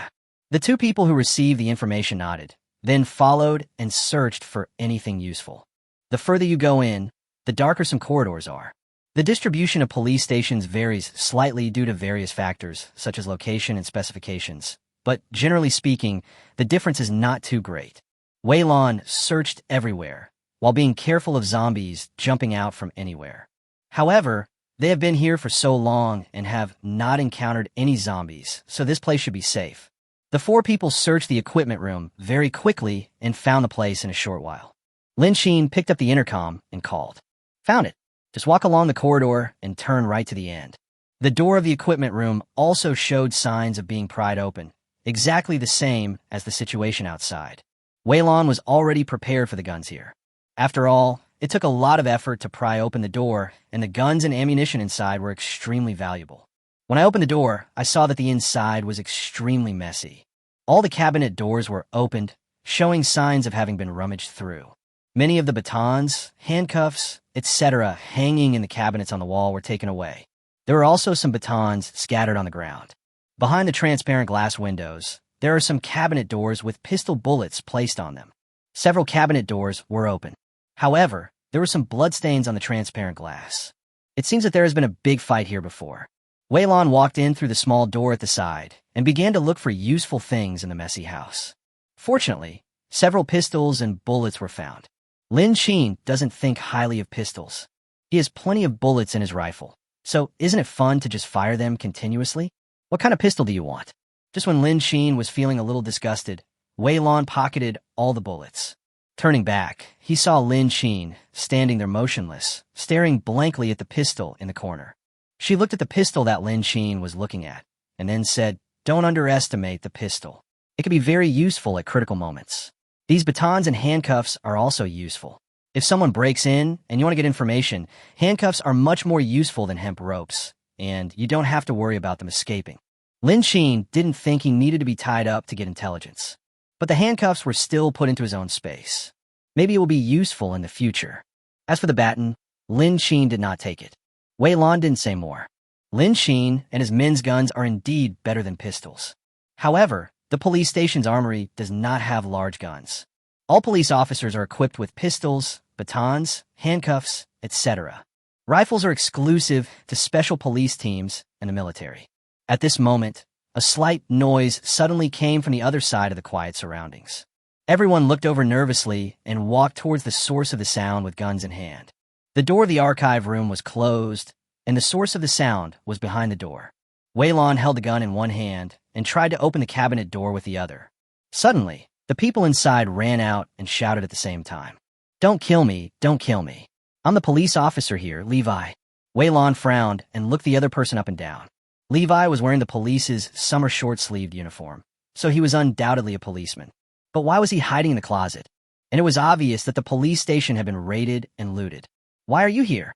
The two people who received the information nodded, then followed and searched for anything useful. The further you go in, the darker some corridors are. The distribution of police stations varies slightly due to various factors, such as location and specifications. But generally speaking, the difference is not too great. Wei Lan searched everywhere, while being careful of zombies jumping out from anywhere. However, they have been here for so long and have not encountered any zombies, so this place should be safe. The four people searched the equipment room very quickly and found the place in a short while. Lin Xin picked up the intercom and called. Found it. Just walk along the corridor and turn right to the end. The door of the equipment room also showed signs of being pried open, exactly the same as the situation outside. Wei Lan was already prepared for the guns here. After all, it took a lot of effort to pry open the door, and the guns and ammunition inside were extremely valuable. When I opened the door, I saw that the inside was extremely messy. All the cabinet doors were opened, showing signs of having been rummaged through. Many of the batons, handcuffs, etc. hanging in the cabinets on the wall were taken away. There were also some batons scattered on the ground. Behind the transparent glass windows, there are some cabinet doors with pistol bullets placed on them. Several cabinet doors were open. However, there were some bloodstains on the transparent glass. It seems that there has been a big fight here before. Wei Lan walked in through the small door at the side and began to look for useful things in the messy house. Fortunately, several pistols and bullets were found. Lin Xin doesn't think highly of pistols. He has plenty of bullets in his rifle, so isn't it fun to just fire them continuously? What kind of pistol do you want? Just when Lin Xin was feeling a little disgusted, Wei Lan pocketed all the bullets. Turning back, he saw Lin Xin standing there motionless, staring blankly at the pistol in the corner. She looked at the pistol that Lin Xin was looking at, and then said, "Don't underestimate the pistol. It can be very useful at critical moments. These batons and handcuffs are also useful. If someone breaks in and you want to get information, handcuffs are much more useful than hemp ropes, and you don't have to worry about them escaping." Lin Xin didn't think he needed to be tied up to get intelligence, but the handcuffs were still put into his own space. Maybe it will be useful in the future. As for the baton, Lin Xin did not take it. Wei Lan didn't say more. Lin Xin and his men's guns are indeed better than pistols. However, the police station's armory does not have large guns. All police officers are equipped with pistols, batons, handcuffs, etc. Rifles are exclusive to special police teams and the military. At this moment, a slight noise suddenly came from the other side of the quiet surroundings. Everyone looked over nervously and walked towards the source of the sound with guns in hand. The door of the archive room was closed, and the source of the sound was behind the door. Wei Lan held the gun in one hand and tried to open the cabinet door with the other. Suddenly, the people inside ran out and shouted at the same time, "Don't kill me, don't kill me. I'm the police officer here, Levi." Wei Lan frowned and looked the other person up and down. Levi was wearing the police's summer short-sleeved uniform, so he was undoubtedly a policeman. But why was he hiding in the closet? And it was obvious that the police station had been raided and looted. "Why are you here?"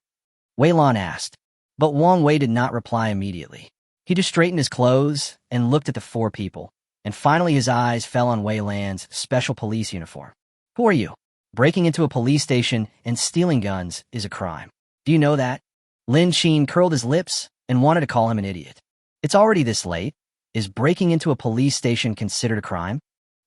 Wei Lan asked, but Wang Wei did not reply immediately. He just straightened his clothes and looked at the four people, and finally his eyes fell on Wei Lan's special police uniform. "Who are you? Breaking into a police station and stealing guns is a crime. Do you know that?" Lin Xin curled his lips and wanted to call him an idiot. "It's already this late. Is breaking into a police station considered a crime?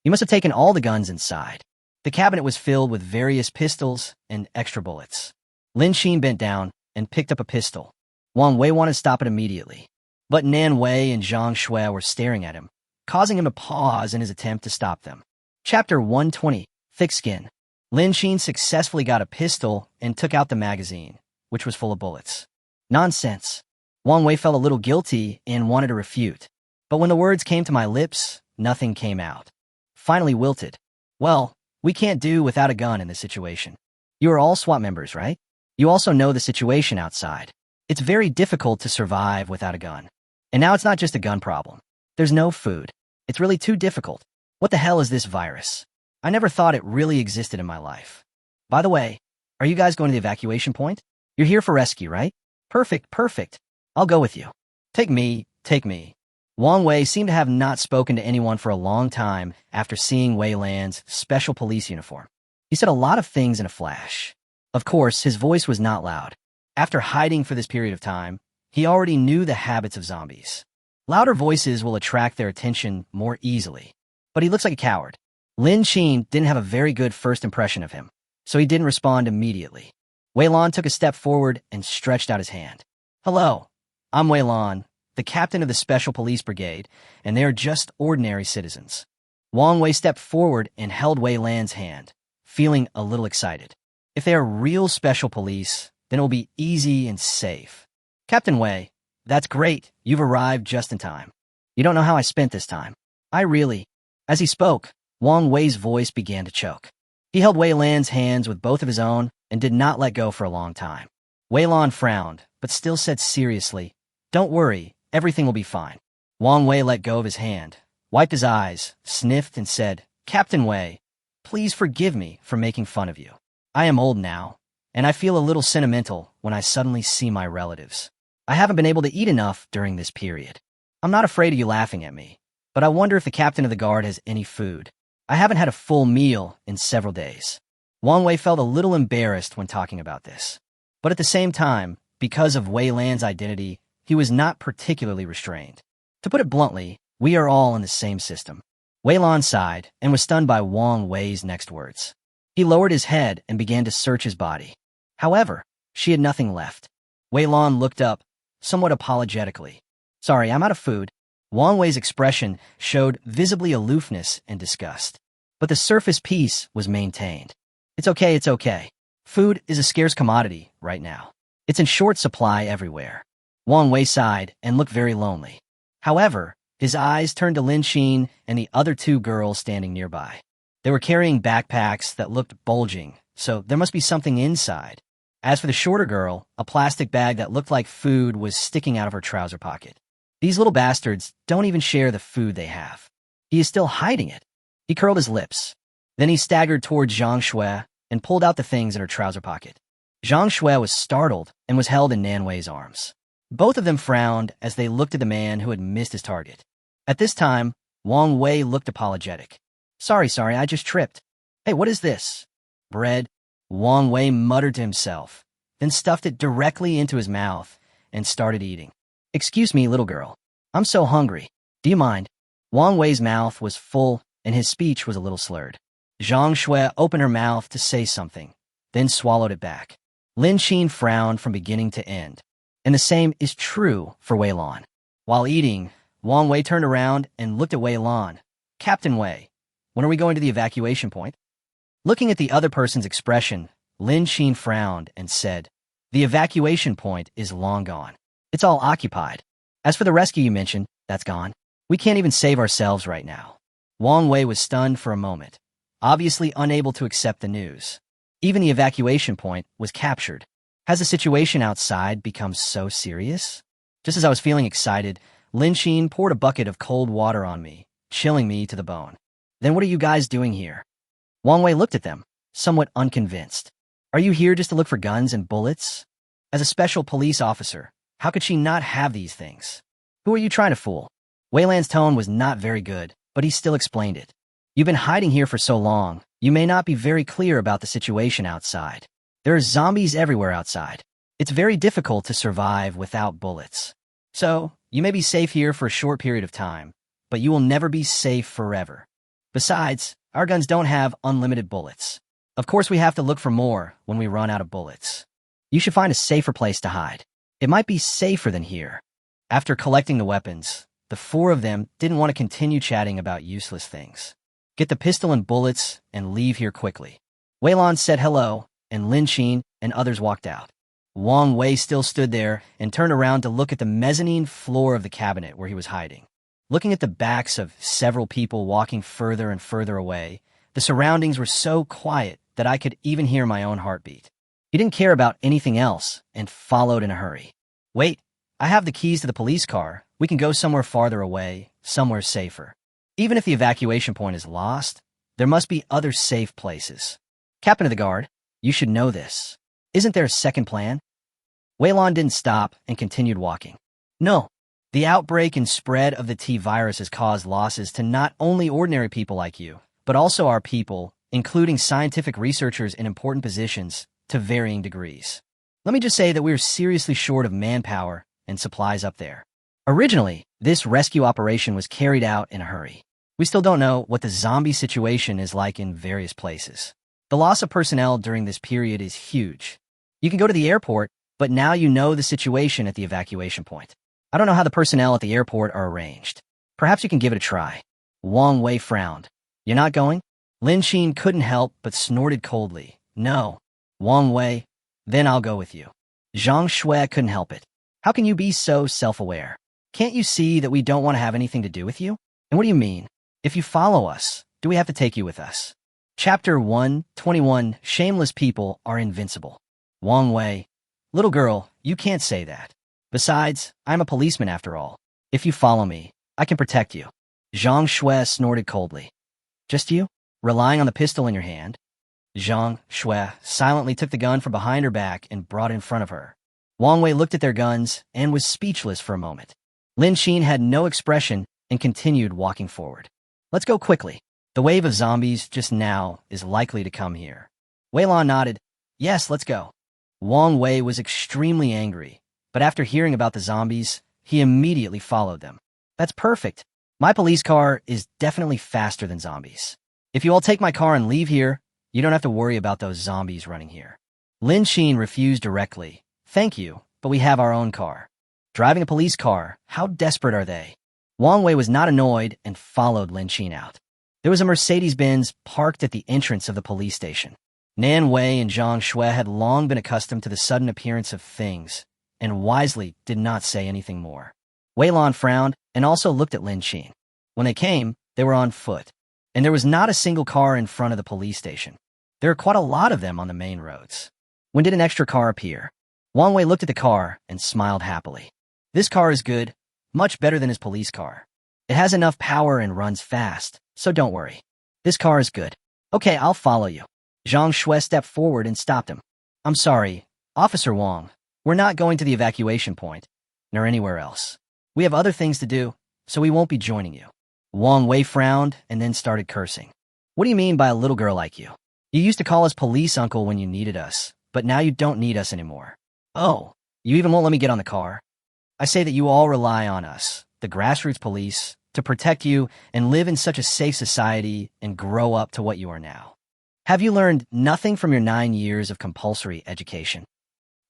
You must have taken all the guns inside." The cabinet was filled with various pistols and extra bullets. Lin Xin bent down and picked up a pistol. Wang Wei wanted to stop it immediately, but Nan Wei and Zhang Shui were staring at him, causing him to pause in his attempt to stop them. Chapter 120, Thick Skin. Lin Xin successfully got a pistol and took out the magazine, which was full of bullets. "Nonsense." Wang Wei felt a little guilty and wanted to refute, but when the words came to my lips, nothing came out. Finally wilted. "Well, we can't do without a gun in this situation. You are all SWAT members, right? You also know the situation outside. It's very difficult to survive without a gun. And now it's not just a gun problem. There's no food. It's really too difficult. What the hell is this virus? I never thought it really existed in my life. By the way, are you guys going to the evacuation point? You're here for rescue, right? Perfect, perfect. I'll go with you. Take me, take me." Wang Wei seemed to have not spoken to anyone for a long time after seeing Wei Lan's special police uniform. He said a lot of things in a flash. Of course, his voice was not loud. After hiding for this period of time, he already knew the habits of zombies. Louder voices will attract their attention more easily. but he looks like a coward. Lin Qin didn't have a very good first impression of him, so he didn't respond immediately. Wei Lan took a step forward and stretched out his hand. Hello, I'm Wei Lan, the captain of the Special Police Brigade, and they are just ordinary citizens. Wang Wei stepped forward and held Wei Lan's hand, feeling a little excited. If they are real special police, then it will be easy and safe. Captain Wei, that's great. You've arrived just in time. You don't know how I spent this time. As he spoke, Wang Wei's voice began to choke. He held Wei Lan's hands with both of his own and did not let go for a long time. Wei Lan frowned, but still said seriously, Don't worry, everything will be fine. Wang Wei let go of his hand, wiped his eyes, sniffed, and said, Captain Wei, please forgive me for making fun of you. I am old now, and I feel a little sentimental when I suddenly see my relatives. I haven't been able to eat enough during this period. I'm not afraid of you laughing at me, but I wonder if the captain of the guard has any food. I haven't had a full meal in several days. Wang Wei felt a little embarrassed when talking about this. But at the same time, because of Wei Lan's identity, he was not particularly restrained. To put it bluntly, we are all in the same system. Wei Lan sighed and was stunned by Wang Wei's next words. He lowered his head and began to search his body. However, she had nothing left. Wei Lan looked up, somewhat apologetically. Sorry, I'm out of food. Wang Wei's expression showed visibly aloofness and disgust. But the surface peace was maintained. It's okay. Food is a scarce commodity right now. It's in short supply everywhere. Wang Wei sighed and looked very lonely. However, his eyes turned to Lin Qin and the other two girls standing nearby. They were carrying backpacks that looked bulging, so there must be something inside. As for the shorter girl, a plastic bag that looked like food was sticking out of her trouser pocket. These little bastards don't even share the food they have. He is still hiding it. He curled his lips. Then he staggered toward Zhang Shui and pulled out the things in her trouser pocket. Zhang Shui was startled and was held in Nan Wei's arms. Both of them frowned as they looked at the man who had missed his target. At this time, Wang Wei looked apologetic. Sorry, I just tripped. Hey, what is this? Bread? Wang Wei muttered to himself, then stuffed it directly into his mouth and started eating. Excuse me, little girl. I'm so hungry. Do you mind? Wang Wei's mouth was full and his speech was a little slurred. Zhang Shui opened her mouth to say something, then swallowed it back. Lin Qin frowned from beginning to end. And the same is true for Wei Lan. While eating, Wang Wei turned around and looked at Wei Lan. Captain Wei, when are we going to the evacuation point? Looking at the other person's expression, Lin Qin frowned and said, The evacuation point is long gone. It's all occupied. As for the rescue you mentioned, that's gone. We can't even save ourselves right now. Wang Wei was stunned for a moment, obviously unable to accept the news. Even the evacuation point was captured. Has the situation outside become so serious? Just as I was feeling excited, Lin Qin poured a bucket of cold water on me, chilling me to the bone. Then what are you guys doing here? Wang Wei looked at them, somewhat unconvinced. Are you here just to look for guns and bullets? As a special police officer, how could she not have these things? Who are you trying to fool? Wei Lan's tone was not very good, but he still explained it. You've been hiding here for so long, you may not be very clear about the situation outside. There are zombies everywhere outside. It's very difficult to survive without bullets. So, you may be safe here for a short period of time, but you will never be safe forever. Besides, our guns don't have unlimited bullets. Of course, we have to look for more when we run out of bullets. You should find a safer place to hide. It might be safer than here. After collecting the weapons, the four of them didn't want to continue chatting about useless things. Get the pistol and bullets and leave here quickly. Wei Lan said hello, and Lin Qin and others walked out. Wang Wei still stood there and turned around to look at the mezzanine floor of the cabinet where he was hiding. Looking at the backs of several people walking further and further away, the surroundings were so quiet that I could even hear my own heartbeat. He didn't care about anything else and followed in a hurry. Wait, I have the keys to the police car. We can go somewhere farther away, somewhere safer. Even if the evacuation point is lost, there must be other safe places. Captain of the guard, you should know this. Isn't there a second plan? Wei Lan didn't stop and continued walking. No. The outbreak and spread of the T-virus has caused losses to not only ordinary people like you, but also our people, including scientific researchers in important positions, to varying degrees. Let me just say that we are seriously short of manpower and supplies up there. Originally, this rescue operation was carried out in a hurry. We still don't know what the zombie situation is like in various places. The loss of personnel during this period is huge. You can go to the airport, but now you know the situation at the evacuation point. I don't know how the personnel at the airport are arranged. Perhaps you can give it a try. Wang Wei frowned. You're not going? Lin Xin couldn't help but snorted coldly. No. Wang Wei, then I'll go with you. Zhang Shui couldn't help it. How can you be so self-aware? Can't you see that we don't want to have anything to do with you? And what do you mean? If you follow us, do we have to take you with us? Chapter 121, Shameless People Are Invincible. Wang Wei, little girl, you can't say that. Besides, I'm a policeman after all. If you follow me, I can protect you. Zhang Shui snorted coldly. Just you? Relying on the pistol in your hand? Zhang Shui silently took the gun from behind her back and brought it in front of her. Wang Wei looked at their guns and was speechless for a moment. Lin Xin had no expression and continued walking forward. Let's go quickly. The wave of zombies just now is likely to come here. Wei Lan nodded. Yes, let's go. Wang Wei was extremely angry, but after hearing about the zombies, he immediately followed them. That's perfect. My police car is definitely faster than zombies. If you all take my car and leave here, you don't have to worry about those zombies running here. Lin Xin refused directly. Thank you, but we have our own car. Driving a police car, how desperate are they? Wang Wei was not annoyed and followed Lin Xin out. There was a Mercedes-Benz parked at the entrance of the police station. Nan Wei and Zhang Shui had long been accustomed to the sudden appearance of things, and wisely did not say anything more. Wei Lan frowned and also looked at Lin Xin. When they came, they were on foot, and there was not a single car in front of the police station. There are quite a lot of them on the main roads. When did an extra car appear? Wang Wei looked at the car and smiled happily. This car is good, much better than his police car. It has enough power and runs fast, so don't worry. This car is good. Okay, I'll follow you. Zhang Shui stepped forward and stopped him. I'm sorry, Officer Wang. We're not going to the evacuation point, nor anywhere else. We have other things to do, so we won't be joining you. Wang Wei frowned and then started cursing. What do you mean by a little girl like you? You used to call us police uncle when you needed us, but now you don't need us anymore. Oh, you even won't let me get on the car? I say that you all rely on us, the grassroots police, to protect you and live in such a safe society and grow up to what you are now. Have you learned nothing from your 9 years of compulsory education?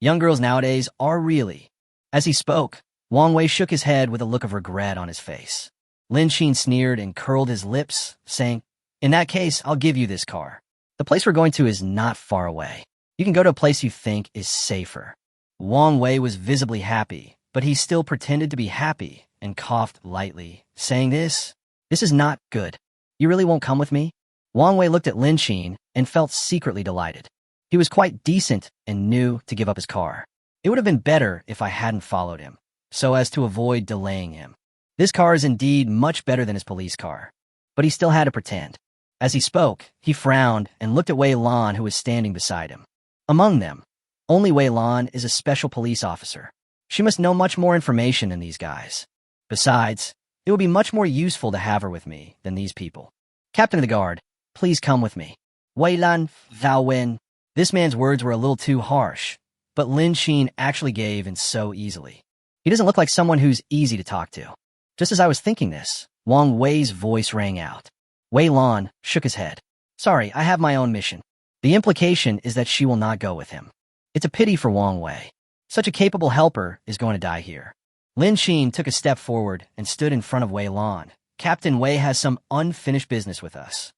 Young girls nowadays are really. As he spoke, Wang Wei shook his head with a look of regret on his face. Lin Xin sneered and curled his lips, saying, In that case, I'll give you this car. The place we're going to is not far away. You can go to a place you think is safer. Wang Wei was visibly happy, but he still pretended to be happy and coughed lightly, saying this is not good. You really won't come with me? Wang Wei looked at Lin Xin and felt secretly delighted. He was quite decent and knew to give up his car. It would have been better if I hadn't followed him, so as to avoid delaying him. This car is indeed much better than his police car, but he still had to pretend. As he spoke, he frowned and looked at Wei Lan, who was standing beside him. Among them, only Wei Lan is a special police officer. She must know much more information than these guys. Besides, it would be much more useful to have her with me than these people. Captain of the Guard, please come with me. Wei Lan, Thou Wen. This man's words were a little too harsh, but Lin Xin actually gave in so easily. He doesn't look like someone who's easy to talk to. Just as I was thinking this, Wang Wei's voice rang out. Wei Lan shook his head. Sorry, I have my own mission. The implication is that she will not go with him. It's a pity for Wang Wei. Such a capable helper is going to die here. Lin Xin took a step forward and stood in front of Wei Lan. Captain Wei has some unfinished business with us.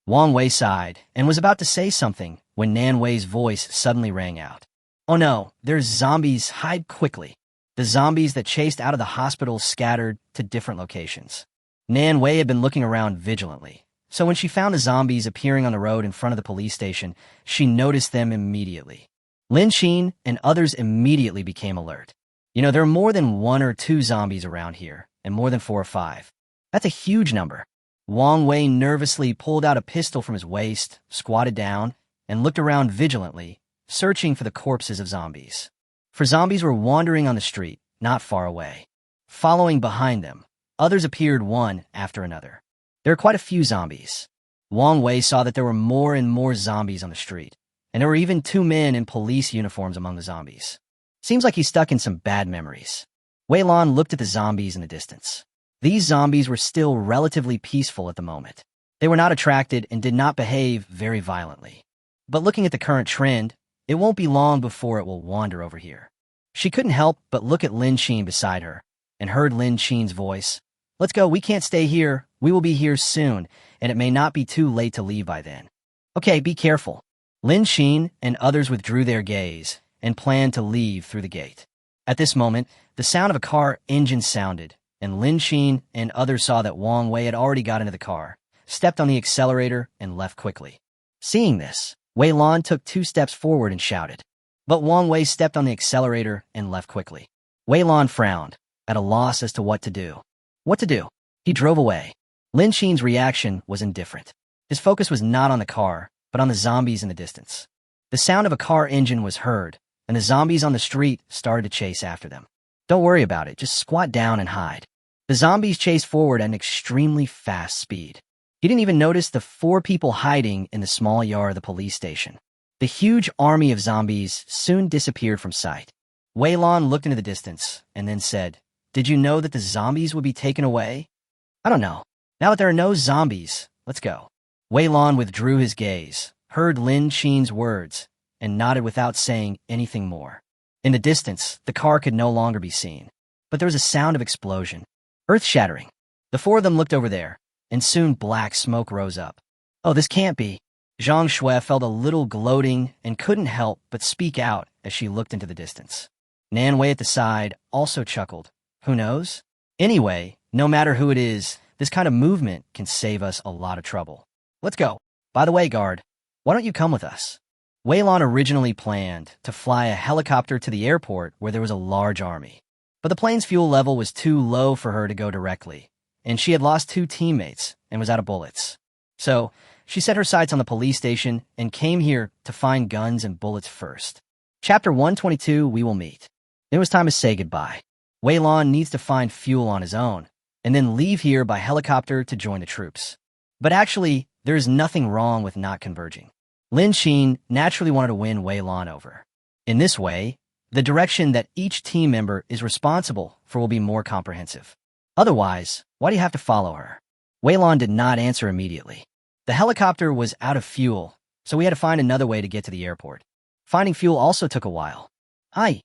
Wang Wei sighed and was about to say something when Nan Wei's voice suddenly rang out. Oh no, there's zombies, hide quickly. The zombies that chased out of the hospital scattered to different locations. Nan Wei had been looking around vigilantly, so when she found the zombies appearing on the road in front of the police station, she noticed them immediately. Lin Xin and others immediately became alert. You know, there are more than 1 or 2 zombies around here, and more than 4 or 5. That's a huge number. Wang Wei nervously pulled out a pistol from his waist, squatted down, and looked around vigilantly, searching for the corpses of zombies. For zombies were wandering on the street, not far away. Following behind them, others appeared one after another. There were quite a few zombies. Wang Wei saw that there were more and more zombies on the street, and there were even 2 men in police uniforms among the zombies. Seems like he's stuck in some bad memories. Wei Lan looked at the zombies in the distance. These zombies were still relatively peaceful at the moment. They were not attracted and did not behave very violently. But looking at the current trend, it won't be long before it will wander over here. She couldn't help but look at Lin Qin beside her and heard Lin Qin's voice. Let's go, we can't stay here. We will be here soon, and it may not be too late to leave by then. Okay, be careful. Lin Qin and others withdrew their gaze and planned to leave through the gate. At this moment, the sound of a car engine sounded, and Lin Qin and others saw that Wang Wei had already got into the car, stepped on the accelerator, and left quickly. Seeing this, Wei Lan took 2 steps forward and shouted. But Wang Wei stepped on the accelerator and left quickly. Wei Lan frowned, at a loss as to what to do. What to do? He drove away. Lin Qin's reaction was indifferent. His focus was not on the car, but on the zombies in the distance. The sound of a car engine was heard, and the zombies on the street started to chase after them. Don't worry about it, just squat down and hide. The zombies chased forward at an extremely fast speed. He didn't even notice the 4 people hiding in the small yard of the police station. The huge army of zombies soon disappeared from sight. Wei Lan looked into the distance and then said, "Did you know that the zombies would be taken away?" "I don't know. Now that there are no zombies, let's go." Wei Lan withdrew his gaze, heard Lin Qin's words, and nodded without saying anything more. In the distance, the car could no longer be seen, but there was a sound of explosion. Earth-shattering. The 4 of them looked over there, and soon black smoke rose up. "Oh, this can't be." Zhang Shui felt a little gloating and couldn't help but speak out as she looked into the distance. Nan Wei at the side also chuckled. Who knows? Anyway, no matter who it is, this kind of movement can save us a lot of trouble. Let's go. By the way, guard, why don't you come with us? Wei Lan originally planned to fly a helicopter to the airport where there was a large army. But the plane's fuel level was too low for her to go directly, and she had lost 2 teammates and was out of bullets. So, she set her sights on the police station and came here to find guns and bullets first. Chapter 122, we will meet. It was time to say goodbye. Wei Lan needs to find fuel on his own, and then leave here by helicopter to join the troops. But actually, there is nothing wrong with not converging. Lin Qin naturally wanted to win Wei Lan over. In this way, the direction that each team member is responsible for will be more comprehensive. Otherwise, why do you have to follow her? Wei Lan did not answer immediately. The helicopter was out of fuel, so we had to find another way to get to the airport. Finding fuel also took a while. I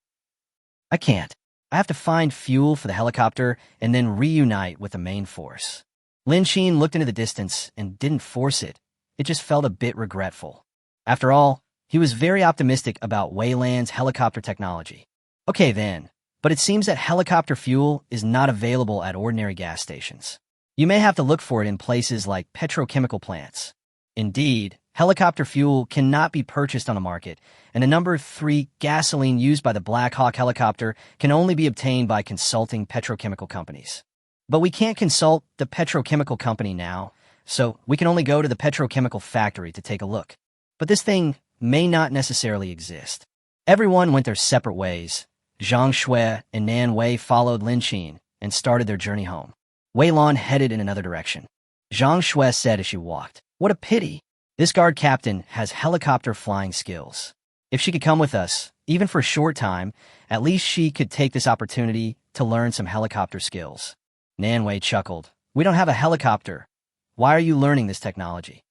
can't. I have to find fuel for the helicopter and then reunite with the main force. Lin Qin looked into the distance and didn't force it. It just felt a bit regretful. After all, he was very optimistic about Wei Lan's helicopter technology. Okay then, but it seems that helicopter fuel is not available at ordinary gas stations. You may have to look for it in places like petrochemical plants. Indeed, helicopter fuel cannot be purchased on the market, and the number 3 gasoline used by the Black Hawk helicopter can only be obtained by consulting petrochemical companies. But we can't consult the petrochemical company now, so we can only go to the petrochemical factory to take a look. But this thing may not necessarily exist. Everyone went their separate ways. Zhang Shui and Nan Wei followed Lin Qin and started their journey home. Wei Lan headed in another direction. Zhang Shui said as she walked, "What a pity. This guard captain has helicopter flying skills. If she could come with us, even for a short time, at least she could take this opportunity to learn some helicopter skills." Nan Wei chuckled. "We don't have a helicopter. Why are you learning this technology?"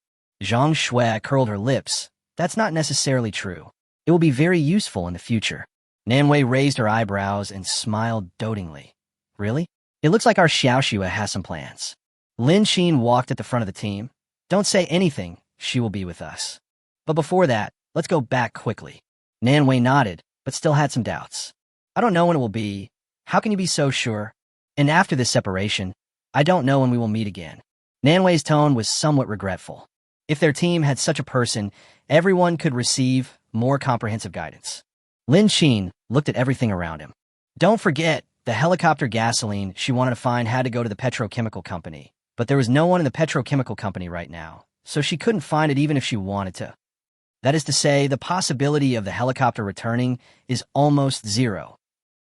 Zhang Shui curled her lips. "That's not necessarily true. It will be very useful in the future." Nan Wei raised her eyebrows and smiled dotingly. "Really? It looks like our Xiaoxue has some plans." Lin Qin walked at the front of the team. "Don't say anything. She will be with us. But before that, let's go back quickly." Nan Wei nodded, but still had some doubts. "I don't know when it will be. How can you be so sure? And after this separation, I don't know when we will meet again." Nan Wei's tone was somewhat regretful. If their team had such a person, everyone could receive more comprehensive guidance. Lin Qin looked at everything around him. Don't forget, the helicopter gasoline she wanted to find had to go to the petrochemical company, but there was no one in the petrochemical company right now, so she couldn't find it even if she wanted to. That is to say, the possibility of the helicopter returning is almost zero.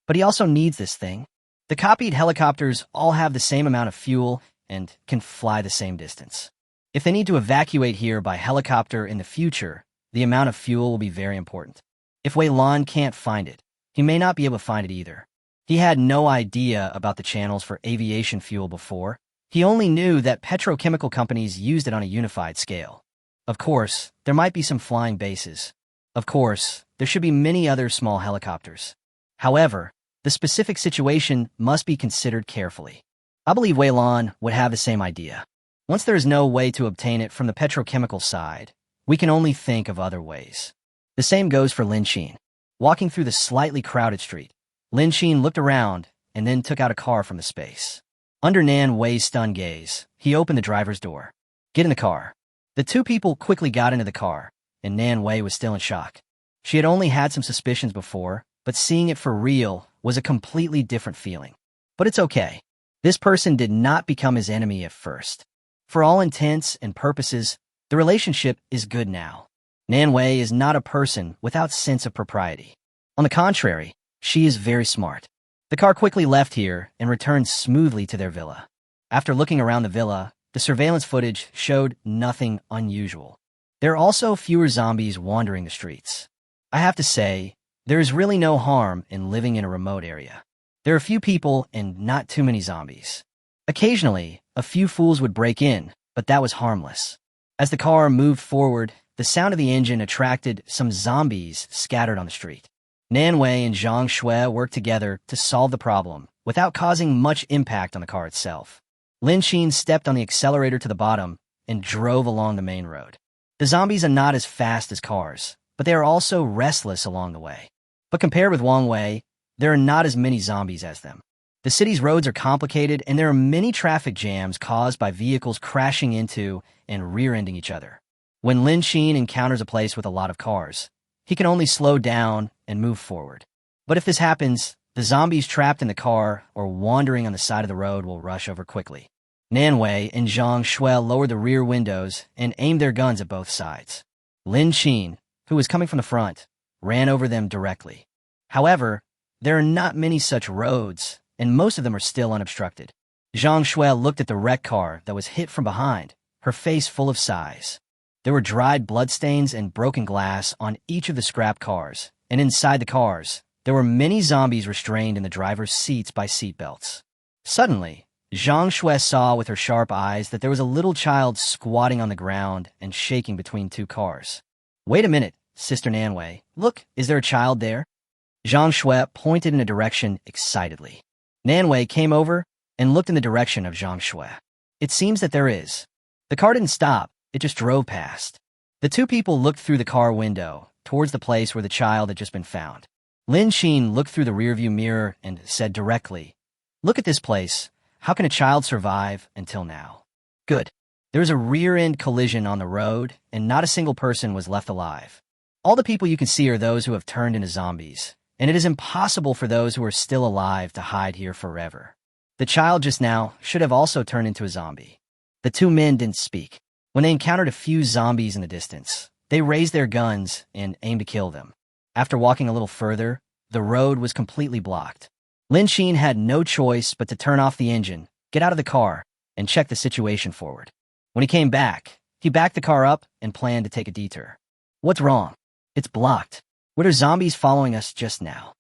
But he also needs this thing. The copied helicopters all have the same amount of fuel and can fly the same distance. If they need to evacuate here by helicopter in the future, the amount of fuel will be very important. If Wei Lan can't find it, he may not be able to find it either. He had no idea about the channels for aviation fuel before. He only knew that petrochemical companies used it on a unified scale. Of course, there might be some flying bases. Of course, there should be many other small helicopters. However, the specific situation must be considered carefully. I believe Wei Lan would have the same idea. Once there is no way to obtain it from the petrochemical side, we can only think of other ways. The same goes for Lin Xin. Walking through the slightly crowded street, Lin Xin looked around and then took out a car from the space. Under Nan Wei's stunned gaze, he opened the driver's door. "Get in the car." The two people quickly got into the car, and Nan Wei was still in shock. She had only had some suspicions before, but seeing it for real was a completely different feeling. But it's okay. This person did not become his enemy at first. For all intents and purposes, the relationship is good now. Nan Wei is not a person without sense of propriety. On the contrary, she is very smart. The car quickly left here and returned smoothly to their villa. After looking around the villa, the surveillance footage showed nothing unusual. There are also fewer zombies wandering the streets. I have to say, there is really no harm in living in a remote area. There are few people and not too many zombies. Occasionally, a few fools would break in, but that was harmless. As the car moved forward, the sound of the engine attracted some zombies scattered on the street. Nan Wei and Zhang Shui worked together to solve the problem without causing much impact on the car itself. Lin Xin stepped on the accelerator to the bottom and drove along the main road. The zombies are not as fast as cars, but they are also restless along the way. But compared with Wang Wei, there are not as many zombies as them. The city's roads are complicated, and there are many traffic jams caused by vehicles crashing into and rear-ending each other. When Lin Xin encounters a place with a lot of cars, he can only slow down and move forward. But if this happens, the zombies trapped in the car or wandering on the side of the road will rush over quickly. Nan Wei and Zhang Shui lowered the rear windows and aimed their guns at both sides. Lin Xin, who was coming from the front, ran over them directly. However, there are not many such roads, and most of them are still unobstructed. Zhang Shui looked at the wrecked car that was hit from behind, her face full of sighs. There were dried bloodstains and broken glass on each of the scrap cars, and inside the cars, there were many zombies restrained in the driver's seats by seatbelts. Suddenly, Zhang Shui saw with her sharp eyes that there was a little child squatting on the ground and shaking between two cars. "Wait a minute, Sister Nan Wei. Look, is there a child there?" Zhang Shui pointed in a direction excitedly. Nan Wei came over and looked in the direction of Zhang Shui. "It seems that there is." The car didn't stop, it just drove past. The two people looked through the car window, towards the place where the child had just been found. Lin Xin looked through the rearview mirror and said directly, "Look at this place. How can a child survive until now?" Good. There was a rear-end collision on the road, and not a single person was left alive. All the people you can see are those who have turned into zombies, and it is impossible for those who are still alive to hide here forever. The child just now should have also turned into a zombie. The two men didn't speak. When they encountered a few zombies in the distance, they raised their guns and aimed to kill them. After walking a little further, the road was completely blocked. Lin Xin had no choice but to turn off the engine, get out of the car, and check the situation forward. When he came back, he backed the car up and planned to take a detour. "What's wrong?" "It's blocked. Were there zombies following us just now?"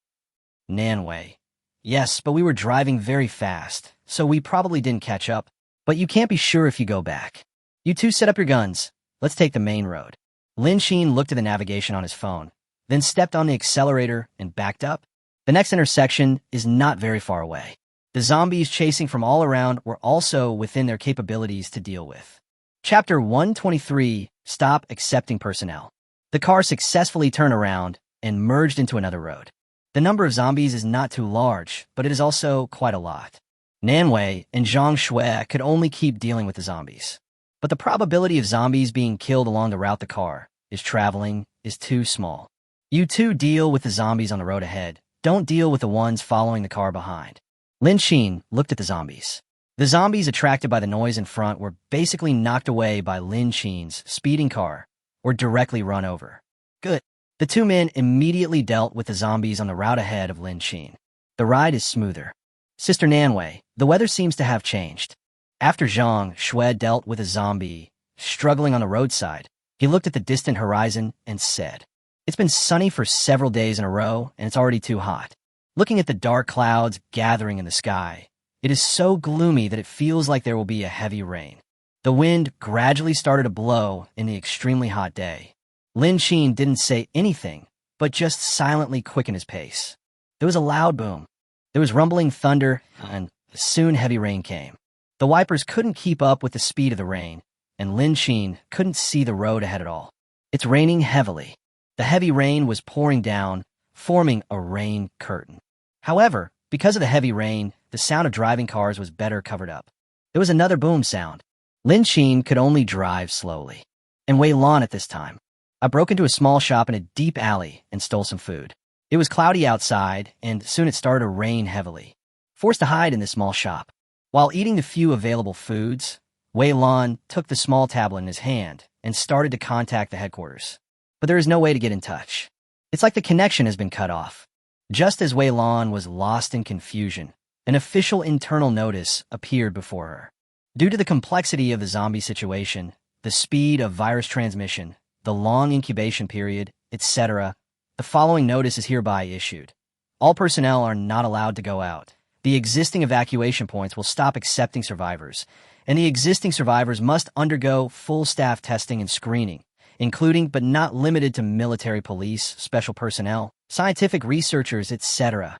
Nan Wei: "Yes, but we were driving very fast, so we probably didn't catch up. But you can't be sure if you go back. You two set up your guns. Let's take the main road." Lin Xin looked at the navigation on his phone, then stepped on the accelerator and backed up. The next intersection is not very far away. The zombies chasing from all around were also within their capabilities to deal with. Chapter 123, Stop Accepting Personnel. The car successfully turned around and merged into another road. The number of zombies is not too large, but it is also quite a lot. Nan Wei and Zhang Shui could only keep dealing with the zombies. But the probability of zombies being killed along the route the car is traveling is too small. You two deal with the zombies on the road ahead. Don't deal with the ones following the car behind. Lin Xin looked at the zombies. The zombies attracted by the noise in front were basically knocked away by Lin Xin's speeding car or directly run over. Good. The two men immediately dealt with the zombies on the route ahead of Lin Xin. The ride is smoother. Sister Nan Wei, the weather seems to have changed. After Zhang Shui dealt with a zombie struggling on the roadside, he looked at the distant horizon and said, "It's been sunny for several days in a row, and it's already too hot. Looking at the dark clouds gathering in the sky, it is so gloomy that it feels like there will be a heavy rain. The wind gradually started to blow in the extremely hot day. Lin Qin didn't say anything, but just silently quickened his pace. There was a loud boom. There was rumbling thunder, and soon heavy rain came. The wipers couldn't keep up with the speed of the rain, and Lin Qin couldn't see the road ahead at all. It's raining heavily. The heavy rain was pouring down, forming a rain curtain. However, because of the heavy rain, the sound of driving cars was better covered up. There was another boom sound. Lin Qin could only drive slowly. And Wei Lan at this time. I broke into a small shop in a deep alley and stole some food. It was cloudy outside, and soon it started to rain heavily. Forced to hide in this small shop. While eating the few available foods, Wei Lan took the small tablet in his hand and started to contact the headquarters. But there is no way to get in touch. It's like the connection has been cut off. Just as Wei Lan was lost in confusion, an official internal notice appeared before her. Due to the complexity of the zombie situation, the speed of virus transmission, the long incubation period, etc., the following notice is hereby issued. All personnel are not allowed to go out. The existing evacuation points will stop accepting survivors, and the existing survivors must undergo full staff testing and screening, including but not limited to military police, special personnel, scientific researchers, etc.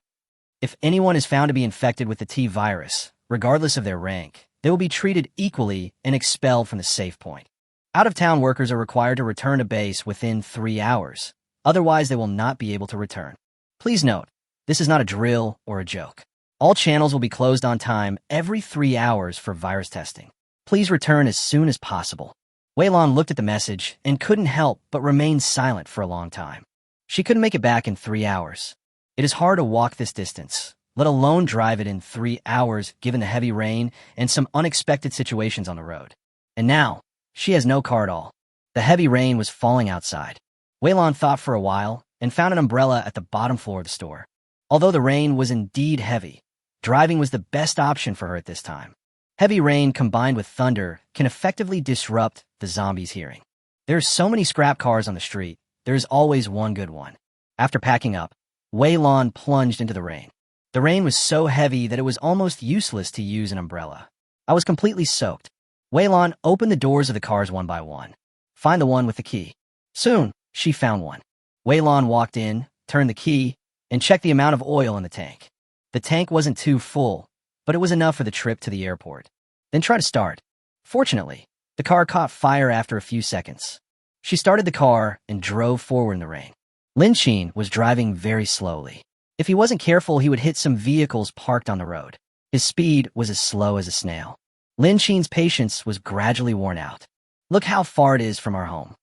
If anyone is found to be infected with the T virus, regardless of their rank, they will be treated equally and expelled from the safe point. Out-of-town workers are required to return to base within 3 hours. Otherwise, they will not be able to return. Please note, this is not a drill or a joke. All channels will be closed on time every 3 hours for virus testing. Please return as soon as possible. Wei Lan looked at the message and couldn't help but remain silent for a long time. She couldn't make it back in 3 hours. It is hard to walk this distance, let alone drive it in 3 hours given the heavy rain and some unexpected situations on the road. And now, she has no car at all. The heavy rain was falling outside. Wei Lan thought for a while and found an umbrella at the bottom floor of the store. Although the rain was indeed heavy, driving was the best option for her at this time. Heavy rain combined with thunder can effectively disrupt the zombies' hearing. There are so many scrap cars on the street, there is always one good one. After packing up, Wei Lan plunged into the rain. The rain was so heavy that it was almost useless to use an umbrella. I was completely soaked. Wei Lan opened the doors of the cars one by one. Find the one with the key. Soon, she found one. Wei Lan walked in, turned the key, and checked the amount of oil in the tank. The tank wasn't too full, but it was enough for the trip to the airport. Then try to start. Fortunately, the car caught fire after a few seconds. She started the car and drove forward in the rain. Lin Qin was driving very slowly. If he wasn't careful, he would hit some vehicles parked on the road. His speed was as slow as a snail. Lin Qin's patience was gradually worn out. Look how far it is from our home.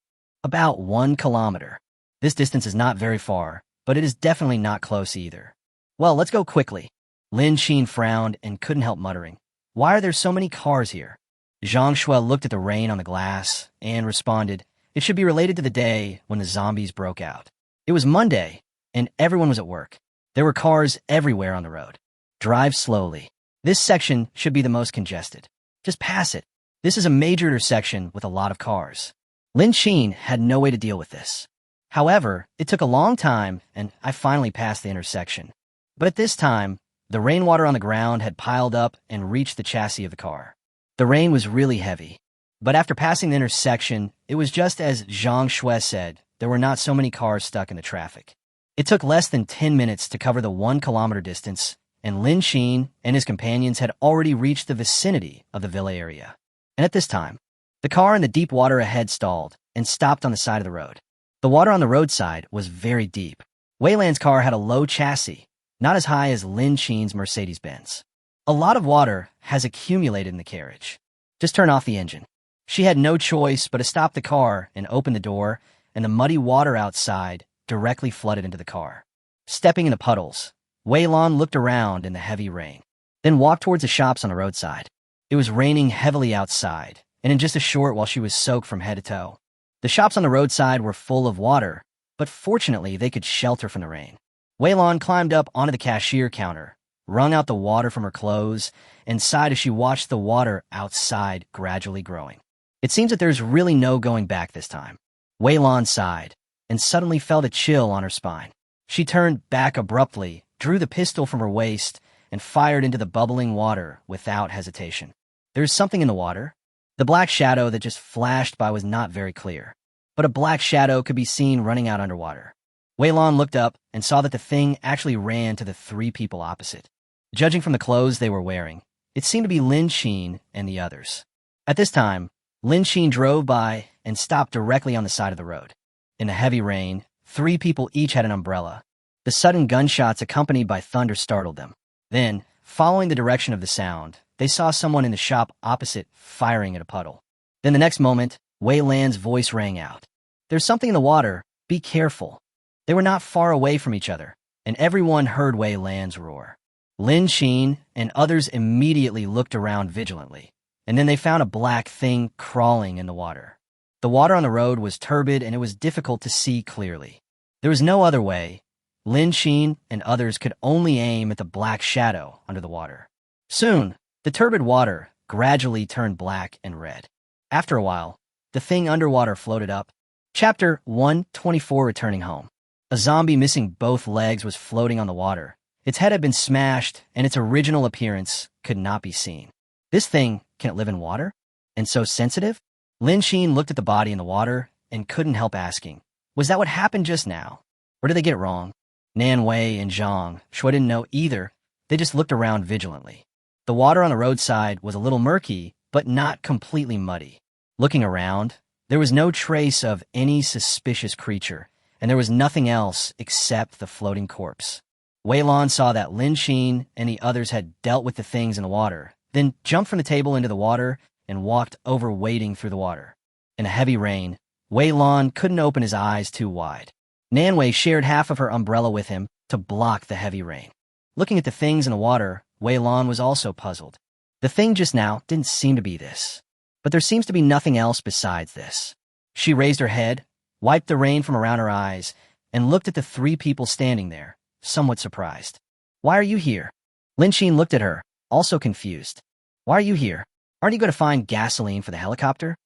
About 1 kilometer. This distance is not very far, but it is definitely not close either. Well, let's go quickly. Lin Qin frowned and couldn't help muttering. Why are there so many cars here? Zhang Shuai looked at the rain on the glass and responded, it should be related to the day when the zombies broke out. It was Monday, and everyone was at work. There were cars everywhere on the road. Drive slowly. This section should be the most congested. Just pass it. This is a major intersection with a lot of cars. Lin Qin had no way to deal with this. However, it took a long time, and I finally passed the intersection. But at this time, the rainwater on the ground had piled up and reached the chassis of the car. The rain was really heavy. But after passing the intersection, it was just as Zhang Shuai said, there were not so many cars stuck in the traffic. It took less than 10 minutes to cover the 1 kilometer distance, and Lin Qin and his companions had already reached the vicinity of the villa area. And at this time, the car in the deep water ahead stalled and stopped on the side of the road. The water on the roadside was very deep. Wei Lan's car had a low chassis, not as high as Lin Qin's Mercedes-Benz. A lot of water has accumulated in the carriage. Just turn off the engine. She had no choice but to stop the car and open the door, and the muddy water outside directly flooded into the car. Stepping into puddles, Wei Lan looked around in the heavy rain, then walked towards the shops on the roadside. It was raining heavily outside, and in just a short while she was soaked from head to toe. The shops on the roadside were full of water, but fortunately they could shelter from the rain. Wei Lan climbed up onto the cashier counter, wrung out the water from her clothes, and sighed as she watched the water outside gradually growing. It seems that there's really no going back this time. Wei Lan sighed, and suddenly felt a chill on her spine. She turned back abruptly drew the pistol from her waist, and fired into the bubbling water without hesitation. There's something in the water. The black shadow that just flashed by was not very clear, but a black shadow could be seen running out underwater. Wei Lan looked up and saw that the thing actually ran to the three people opposite. Judging from the clothes they were wearing, it seemed to be Lin Xin and the others. At this time, Lin Xin drove by and stopped directly on the side of the road. In the heavy rain, three people each had an umbrella. The sudden gunshots accompanied by thunder startled them. Then, following the direction of the sound, they saw someone in the shop opposite firing at a puddle. Then the next moment, Wei Lan's voice rang out. "There's something in the water. Be careful." They were not far away from each other, and everyone heard Wei Lan's roar. Lin Xin and others immediately looked around vigilantly, and then they found a black thing crawling in the water. The water on the road was turbid and it was difficult to see clearly. There was no other way. Lin Xin and others could only aim at the black shadow under the water. Soon, the turbid water gradually turned black and red. After a while, the thing underwater floated up. Chapter 124, Returning Home. A zombie missing both legs was floating on the water. Its head had been smashed, and its original appearance could not be seen. This thing, can it live in water? And so sensitive? Lin Xin looked at the body in the water and couldn't help asking, was that what happened just now? Or did they get it wrong? Nan Wei and Zhang Shui didn't know either. They just looked around vigilantly. The water on the roadside was a little murky, but not completely muddy. Looking around, there was no trace of any suspicious creature, and there was nothing else except the floating corpse. Wei Lan saw that Lin Xin and the others had dealt with the things in the water, then jumped from the table into the water and walked over wading through the water. In a heavy rain, Wei Lan couldn't open his eyes too wide. Nan Wei shared half of her umbrella with him to block the heavy rain. Looking at the things in the water, Wei Lan was also puzzled. The thing just now didn't seem to be this, but there seems to be nothing else besides this. She raised her head, wiped the rain from around her eyes, and looked at the three people standing there, somewhat surprised. "Why are you here?" Lin Xin looked at her, also confused. "Why are you here? Aren't you going to find gasoline for the helicopter?"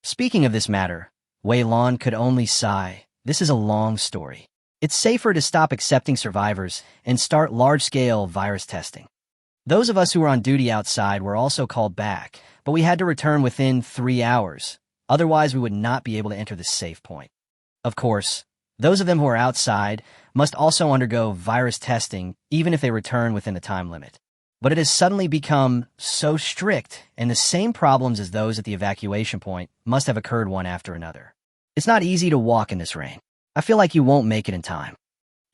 Speaking of this matter, Wei Lan could only sigh. This is a long story. It's safer to stop accepting survivors and start large-scale virus testing. Those of us who were on duty outside were also called back, but we had to return within 3 hours. Otherwise, we would not be able to enter the safe point. Of course, those of them who are outside must also undergo virus testing even if they return within the time limit. But it has suddenly become so strict, and the same problems as those at the evacuation point must have occurred one after another. It's not easy to walk in this rain. I feel like you won't make it in time.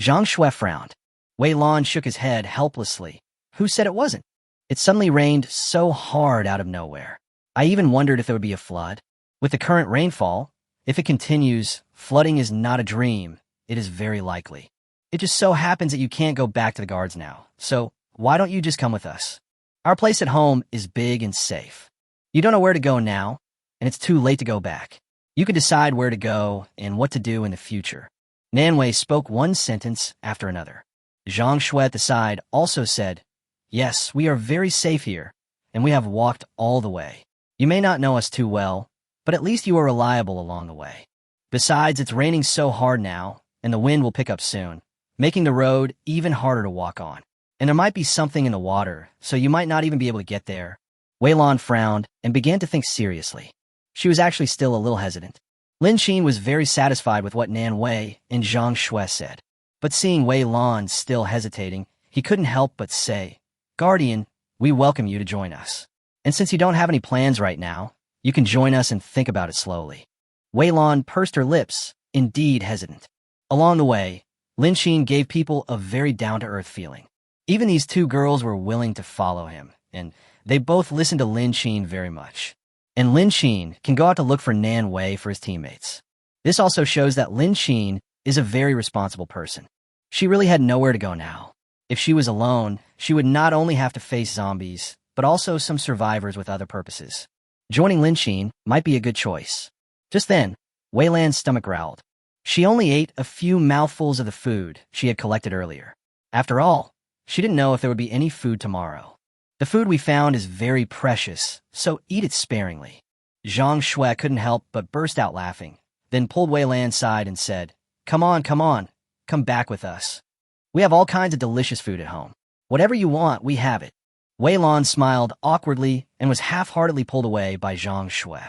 Zhang Shui frowned. Wei Lan shook his head helplessly. Who said it wasn't? It suddenly rained so hard out of nowhere. I even wondered if there would be a flood. With the current rainfall, if it continues, flooding is not a dream. It is very likely. It just so happens that you can't go back to the guards now. So why don't you just come with us? Our place at home is big and safe. You don't know where to go now, and it's too late to go back. You can decide where to go and what to do in the future. Nan Wei spoke one sentence after another. Zhang Shui at the side also said, "Yes, we are very safe here, and we have walked all the way. You may not know us too well, but at least you are reliable along the way. Besides, it's raining so hard now, and the wind will pick up soon, making the road even harder to walk on. And there might be something in the water, so you might not even be able to get there." Wei Lan frowned and began to think seriously. She was actually still a little hesitant. Lin Xin was very satisfied with what Nan Wei and Zhang Shui said. But seeing Wei Lan still hesitating, he couldn't help but say, "Guardian, we welcome you to join us. And since you don't have any plans right now, you can join us and think about it slowly." Wei Lan pursed her lips, indeed hesitant. Along the way, Lin Xin gave people a very down-to-earth feeling. Even these two girls were willing to follow him, and they both listened to Lin Xin very much. And Lin Xin can go out to look for Nan Wei for his teammates. This also shows that Lin Xin is a very responsible person. She really had nowhere to go now. If she was alone, she would not only have to face zombies, but also some survivors with other purposes. Joining Lin Xin might be a good choice. Just then, Wei Lan's stomach growled. She only ate a few mouthfuls of the food she had collected earlier. After all, she didn't know if there would be any food tomorrow. "The food we found is very precious, so eat it sparingly." Zhang Shui couldn't help but burst out laughing, then pulled Wei Lan aside and said, come on, come back with us." We have all kinds of delicious food at home. Whatever you want, we have it. Wei Lan smiled awkwardly and was half-heartedly pulled away by Zhang Shui.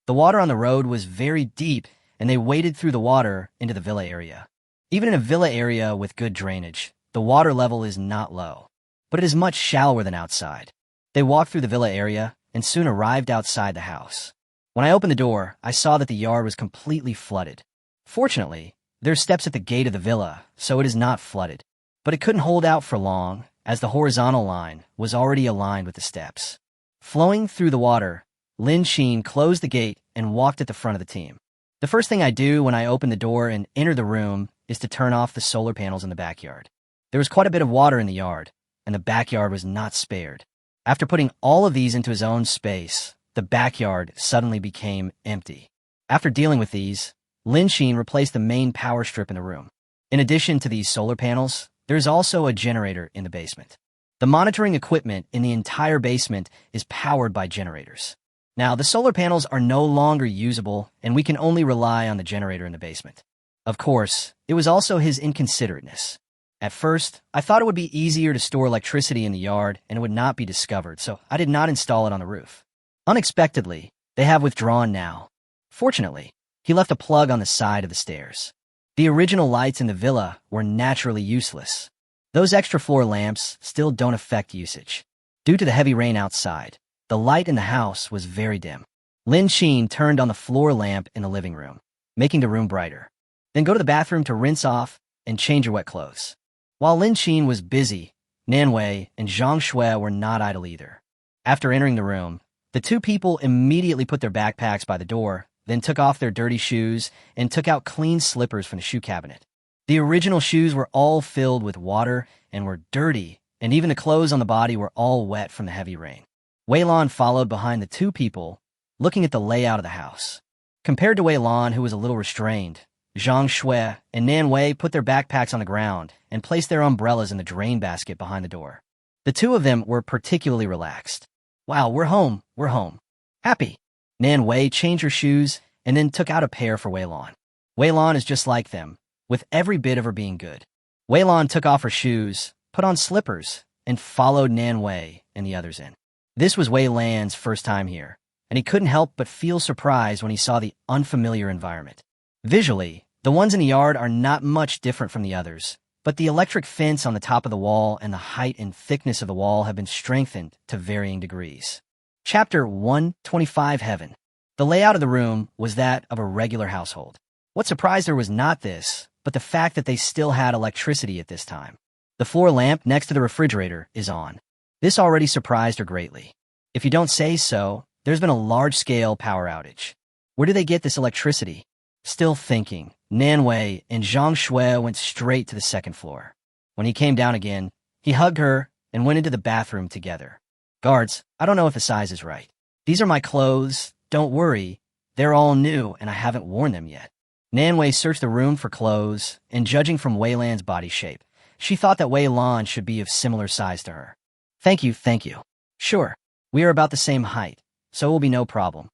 The water on the road was very deep, and they waded through the water into the villa area. Even in a villa area with good drainage, the water level is not low, but it is much shallower than outside. They walked through the villa area and soon arrived outside the house. When I opened the door, I saw that the yard was completely flooded. Fortunately, there are steps at the gate of the villa, so it is not flooded. But it couldn't hold out for long, as the horizontal line was already aligned with the steps. Flowing through the water, Lin Sheen closed the gate and walked at the front of the team. The first thing I do when I open the door and enter the room is to turn off the solar panels in the backyard. There was quite a bit of water in the yard, and the backyard was not spared. After putting all of these into his own space, the backyard suddenly became empty. After dealing with these, Lin Sheen replaced the main power strip in the room. In addition to these solar panels, there is also a generator in the basement. The monitoring equipment in the entire basement is powered by generators. Now, the solar panels are no longer usable, and we can only rely on the generator in the basement. Of course, it was also his inconsiderateness. At first, I thought it would be easier to store electricity in the yard and it would not be discovered, so I did not install it on the roof. Unexpectedly, they have withdrawn now. Fortunately, he left a plug on the side of the stairs. The original lights in the villa were naturally useless. Those extra floor lamps still don't affect usage. Due to the heavy rain outside, the light in the house was very dim. Lin Sheen turned on the floor lamp in the living room, making the room brighter. Then go to the bathroom to rinse off and change your wet clothes. While Lin Sheen was busy, Nanwei and Zhang Shui were not idle either. After entering the room, the two people immediately put their backpacks by the door, then took off their dirty shoes and took out clean slippers from the shoe cabinet. The original shoes were all filled with water and were dirty, and even the clothes on the body were all wet from the heavy rain. Wei Lan followed behind the two people, looking at the layout of the house. Compared to Wei Lan, who was a little restrained, Zhang Shui and Nanwei put their backpacks on the ground and placed their umbrellas in the drain basket behind the door. The two of them were particularly relaxed. Wow, we're home, we're home. Happy. Nanwei changed her shoes and then took out a pair for Wei Lan. Wei Lan is just like them, with every bit of her being good. Wei Lan took off her shoes, put on slippers, and followed Nanwei and the others in. This was Wei Lan's first time here, and he couldn't help but feel surprised when he saw the unfamiliar environment. Visually, the ones in the yard are not much different from the others, but the electric fence on the top of the wall and the height and thickness of the wall have been strengthened to varying degrees. Chapter 125 Heaven. The layout of the room was that of a regular household. What surprised her was not this, but the fact that they still had electricity at this time. The floor lamp next to the refrigerator is on. This already surprised her greatly. If you don't say so, there's been a large-scale power outage. Where do they get this electricity? Still thinking, Nanwei and Zhang Shui went straight to the second floor. When he came down again, he hugged her and went into the bathroom together. Guards, I don't know if the size is right. These are my clothes. Don't worry. They're all new, and I haven't worn them yet. Nanwei searched the room for clothes, and judging from Wei Lan's body shape, she thought that Wei Lan should be of similar size to her. Thank you, thank you. Sure, we are about the same height, so it will be no problem.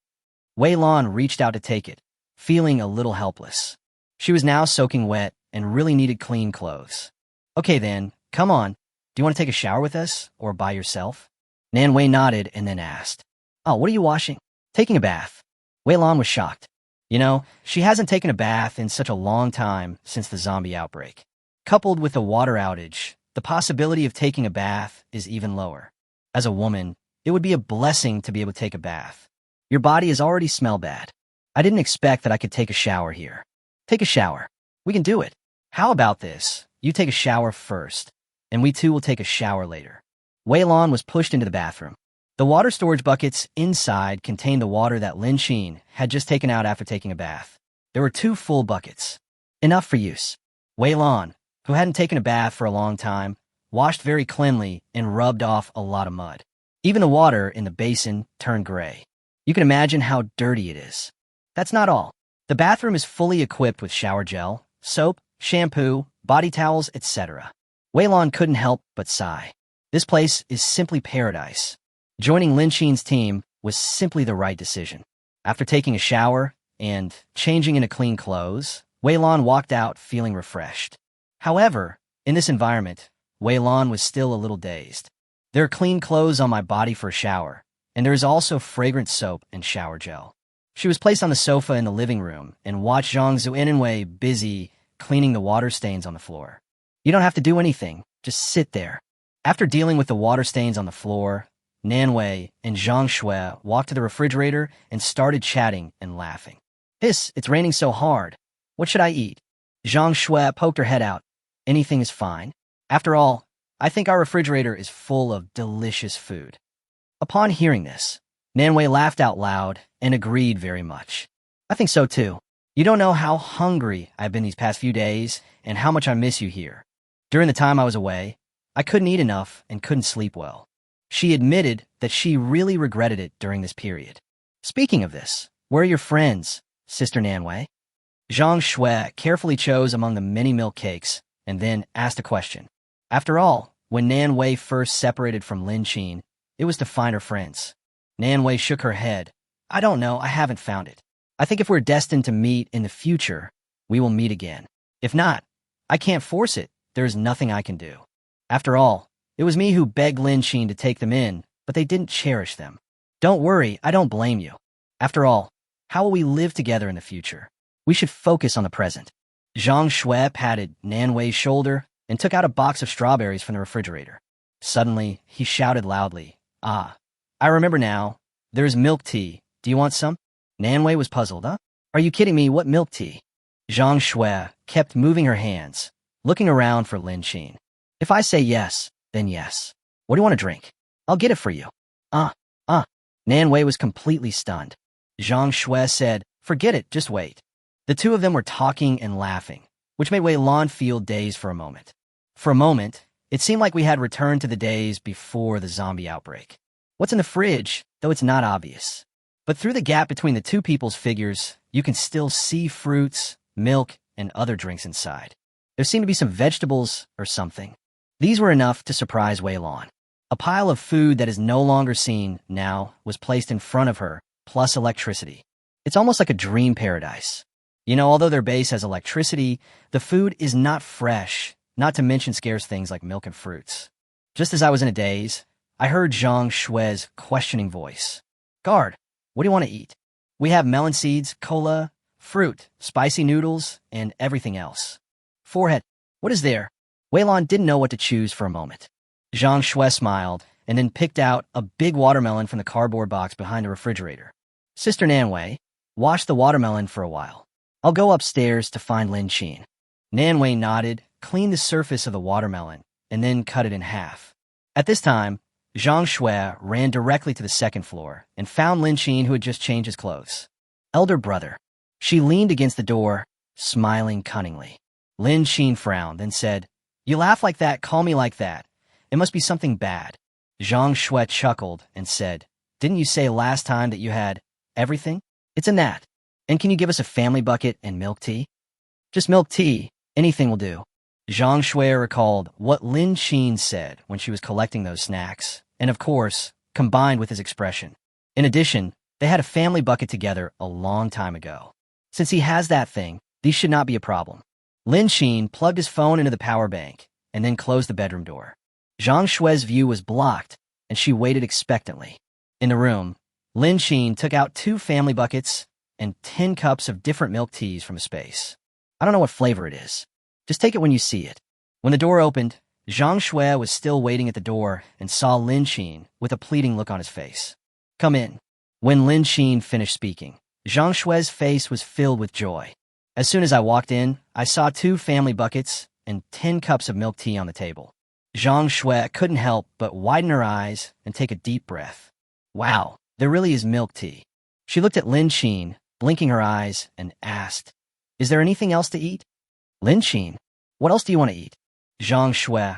Wei Lan reached out to take it, feeling a little helpless. She was now soaking wet and really needed clean clothes. Okay then, come on. Do you want to take a shower with us, or by yourself? Nanwei nodded and then asked, Oh, what are you washing? Taking a bath. Wei Lan was shocked. You know, she hasn't taken a bath in such a long time since the zombie outbreak. Coupled with the water outage, the possibility of taking a bath is even lower. As a woman, it would be a blessing to be able to take a bath. Your body is already smell bad. I didn't expect that I could take a shower here. Take a shower. We can do it. How about this? You take a shower first, and we too will take a shower later. Wei Lan was pushed into the bathroom. The water storage buckets inside contained the water that Lin Sheen had just taken out after taking a bath. There were 2 full buckets. Enough for use. Wei Lan, who hadn't taken a bath for a long time, washed very cleanly and rubbed off a lot of mud. Even the water in the basin turned gray. You can imagine how dirty it is. That's not all. The bathroom is fully equipped with shower gel, soap, shampoo, body towels, etc. Wei Lan couldn't help but sigh. This place is simply paradise. Joining Lin Sheen's team was simply the right decision. After taking a shower and changing into clean clothes, Wei Lan walked out feeling refreshed. However, In this environment, Wei Lan was still a little dazed. There are clean clothes on my body for a shower, and there is also fragrant soap and shower gel. She was placed on the sofa in the living room and watched Zhang Zuinenwei busy cleaning the water stains on the floor. You don't have to do anything, just sit there. After dealing with the water stains on the floor, Nanwei and Zhang Shui walked to the refrigerator and started chatting and laughing. It's raining so hard. What should I eat? Zhang Shui poked her head out. Anything is fine. After all, I think our refrigerator is full of delicious food. Upon hearing this, Nanwei laughed out loud and agreed very much. I think so too. You don't know how hungry I've been these past few days and how much I miss you here. During the time I was away, I couldn't eat enough and couldn't sleep well. She admitted that she really regretted it during this period. Speaking of this, where are your friends, Sister Nanwei? Zhang Shui carefully chose among the many milk cakes and then asked a question. After all, when Nanwei first separated from Lin Qin, it was to find her friends. Nanwei shook her head. I don't know, I haven't found it. I think if we're destined to meet in the future, we will meet again. If not, I can't force it. There is nothing I can do. After all, it was me who begged Lin Qin to take them in, but they didn't cherish them. Don't worry, I don't blame you. After all, how will we live together in the future? We should focus on the present. Zhang Shui patted Nanwei's shoulder and took out a box of strawberries from the refrigerator. Suddenly, he shouted loudly, Ah, I remember now. There's milk tea. Do you want some? Nanwei was puzzled. Huh? Are you kidding me? What milk tea? Zhang Shui kept moving her hands, looking around for Lin Qin. If I say yes, then yes. What do you want to drink? I'll get it for you. Nanwei was completely stunned. Zhang Shui said, Forget it, just wait. The two of them were talking and laughing, which made Wei Lan feel dazed for a moment. For a moment, it seemed like we had returned to the days before the zombie outbreak. What's in the fridge, though it's not obvious. But through the gap between the two people's figures, you can still see fruits, milk, and other drinks inside. There seemed to be some vegetables or something. These were enough to surprise Wei Lan. A pile of food that is no longer seen now was placed in front of her, plus electricity. It's almost like a dream paradise. You know, although their base has electricity, the food is not fresh, not to mention scarce things like milk and fruits. Just as I was in a daze, I heard Zhang Shui's questioning voice. Guard, what do you want to eat? We have melon seeds, cola, fruit, spicy noodles, and everything else. Forehead, what is there? Wei Lan didn't know what to choose for a moment. Zhang Shui smiled and then picked out a big watermelon from the cardboard box behind the refrigerator. Sister Nanwei, wash the watermelon for a while. I'll go upstairs to find Lin Qin. Nanwei nodded, cleaned the surface of the watermelon, and then cut it in half. At this time, Zhang Shui ran directly to the second floor and found Lin Qin, who had just changed his clothes. Elder brother. She leaned against the door, smiling cunningly. Lin Qin frowned, then said, You laugh like that, call me like that. It must be something bad. Zhang Shui chuckled and said, Didn't you say last time that you had everything? It's a gnat. And can you give us a family bucket and milk tea? Just milk tea. Anything will do. Zhang Shui recalled what Lin Qin said when she was collecting those snacks, and of course, combined with his expression. In addition, they had a family bucket together a long time ago. Since he has that thing, these should not be a problem. Lin Qin plugged his phone into the power bank and then closed the bedroom door. Zhang Shui's view was blocked, and she waited expectantly. In the room, Lin Qin took out 2 family buckets and 10 cups of different milk teas from a space. I don't know what flavor it is. Just take it when you see it. When the door opened, Zhang Shui was still waiting at the door and saw Lin Qin with a pleading look on his face. Come in. When Lin Qin finished speaking, Zhang Shui's face was filled with joy. As soon as I walked in, I saw 2 family buckets and 10 cups of milk tea on the table. Zhang Shui couldn't help but widen her eyes and take a deep breath. Wow, there really is milk tea. She looked at Lin Qin, blinking her eyes, and asked, Is there anything else to eat? Lin Qin, what else do you want to eat? Zhang Shui,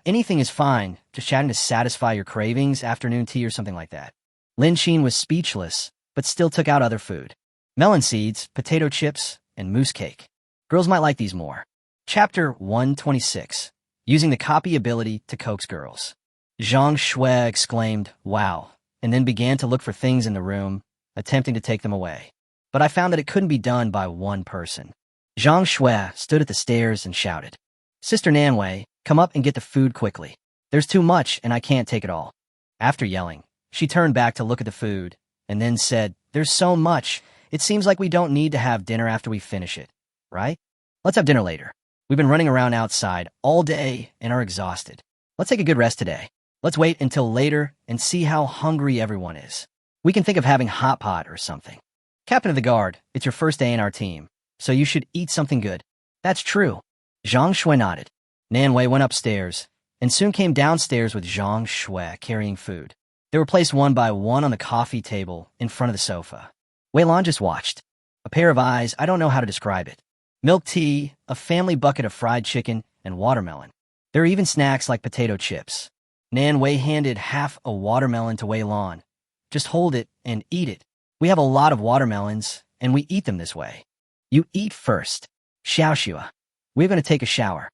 anything is fine, just chatting to satisfy your cravings, afternoon tea or something like that. Lin Qin was speechless, but still took out other food. Melon seeds, potato chips, and mousse cake. Girls might like these more. Chapter 126. Using the copy ability to coax girls. Zhang Shui exclaimed, Wow, and then began to look for things in the room, attempting to take them away. But I found that it couldn't be done by one person. Zhang Shui stood at the stairs and shouted, Sister Nanwei, come up and get the food quickly. There's too much and I can't take it all. After yelling, she turned back to look at the food and then said, there's so much. It seems like we don't need to have dinner after we finish it, right? Let's have dinner later. We've been running around outside all day and are exhausted. Let's take a good rest today. Let's wait until later and see how hungry everyone is. We can think of having hot pot or something. Captain of the Guard, it's your first day in our team, so you should eat something good. That's true. Zhang Shui nodded. Nanwei went upstairs and soon came downstairs with Zhang Shui carrying food. They were placed one by one on the coffee table in front of the sofa. Wei Lan just watched. A pair of eyes, I don't know how to describe it. Milk tea, a family bucket of fried chicken, and watermelon. There are even snacks like potato chips. Nanwei handed half a watermelon to Wei Lan. Just hold it and eat it. We have a lot of watermelons, and we eat them this way. You eat first. Xiao Xua. We're going to take a shower.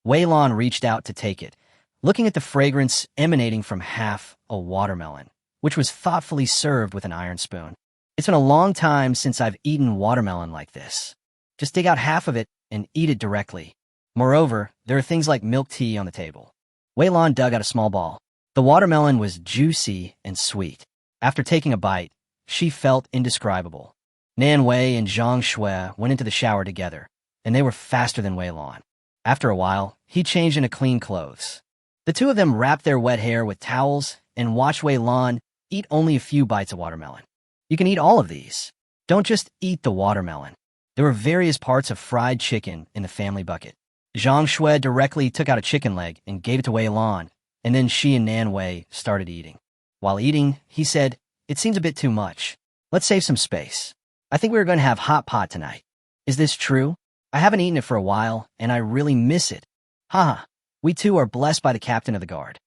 Wei Lan reached out to take it, looking at the fragrance emanating from half a watermelon, which was thoughtfully served with an iron spoon. It's been a long time since I've eaten watermelon like this. Just dig out half of it and eat it directly. Moreover, there are things like milk tea on the table. Wei Lan dug out a small ball. The watermelon was juicy and sweet. After taking a bite, she felt indescribable. Nanwei and Zhang Shui went into the shower together, and they were faster than Wei Lan. After a while, he changed into clean clothes. The two of them wrapped their wet hair with towels and watched Wei Lan eat only a few bites of watermelon. You can eat all of these. Don't just eat the watermelon. There were various parts of fried chicken in the family bucket. Zhang Shui directly took out a chicken leg and gave it to Wei Lan, and then she and Nanwei started eating. While eating, he said, it seems a bit too much. Let's save some space. I think we were going to have hot pot tonight. Is this true? I haven't eaten it for a while, and I really miss it. Haha, we two are blessed by the captain of the guard.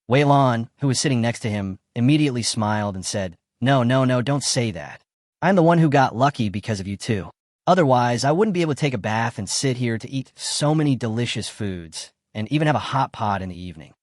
Wei Lan, who was sitting next to him, immediately smiled and said, No, don't say that. I'm the one who got lucky because of you two. Otherwise, I wouldn't be able to take a bath and sit here to eat so many delicious foods, and even have a hot pot in the evening.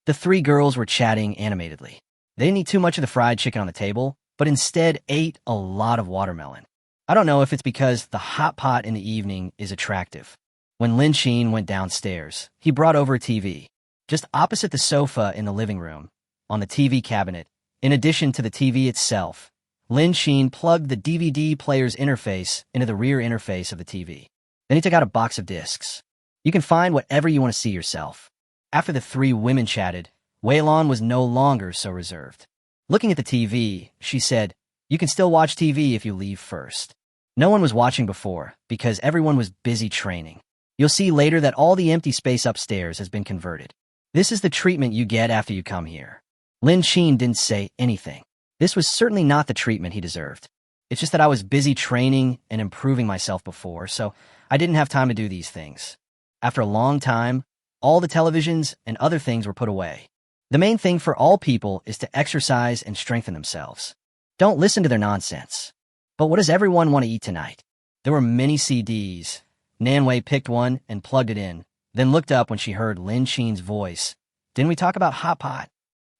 The three girls were chatting animatedly. They didn't eat too much of the fried chicken on the table, but instead ate a lot of watermelon. I don't know if it's because the hot pot in the evening is attractive. When Lin Xin went downstairs, he brought over a TV. Just opposite the sofa in the living room, on the TV cabinet, in addition to the TV itself, Lin Xin plugged the DVD player's interface into the rear interface of the TV. Then he took out a box of discs. You can find whatever you want to see yourself. After the three women chatted, Wei Lan was no longer so reserved. Looking at the TV, she said, You can still watch TV if you leave first. No one was watching before, because everyone was busy training. You'll see later that all the empty space upstairs has been converted. This is the treatment you get after you come here. Lin Xin didn't say anything. This was certainly not the treatment he deserved. It's just that I was busy training and improving myself before, so I didn't have time to do these things. After a long time, all the televisions and other things were put away. The main thing for all people is to exercise and strengthen themselves. Don't listen to their nonsense. But what does everyone want to eat tonight? There were many CDs. Nanwei picked one and plugged it in, then looked up when she heard Lin Xin's voice. Didn't we talk about hot pot?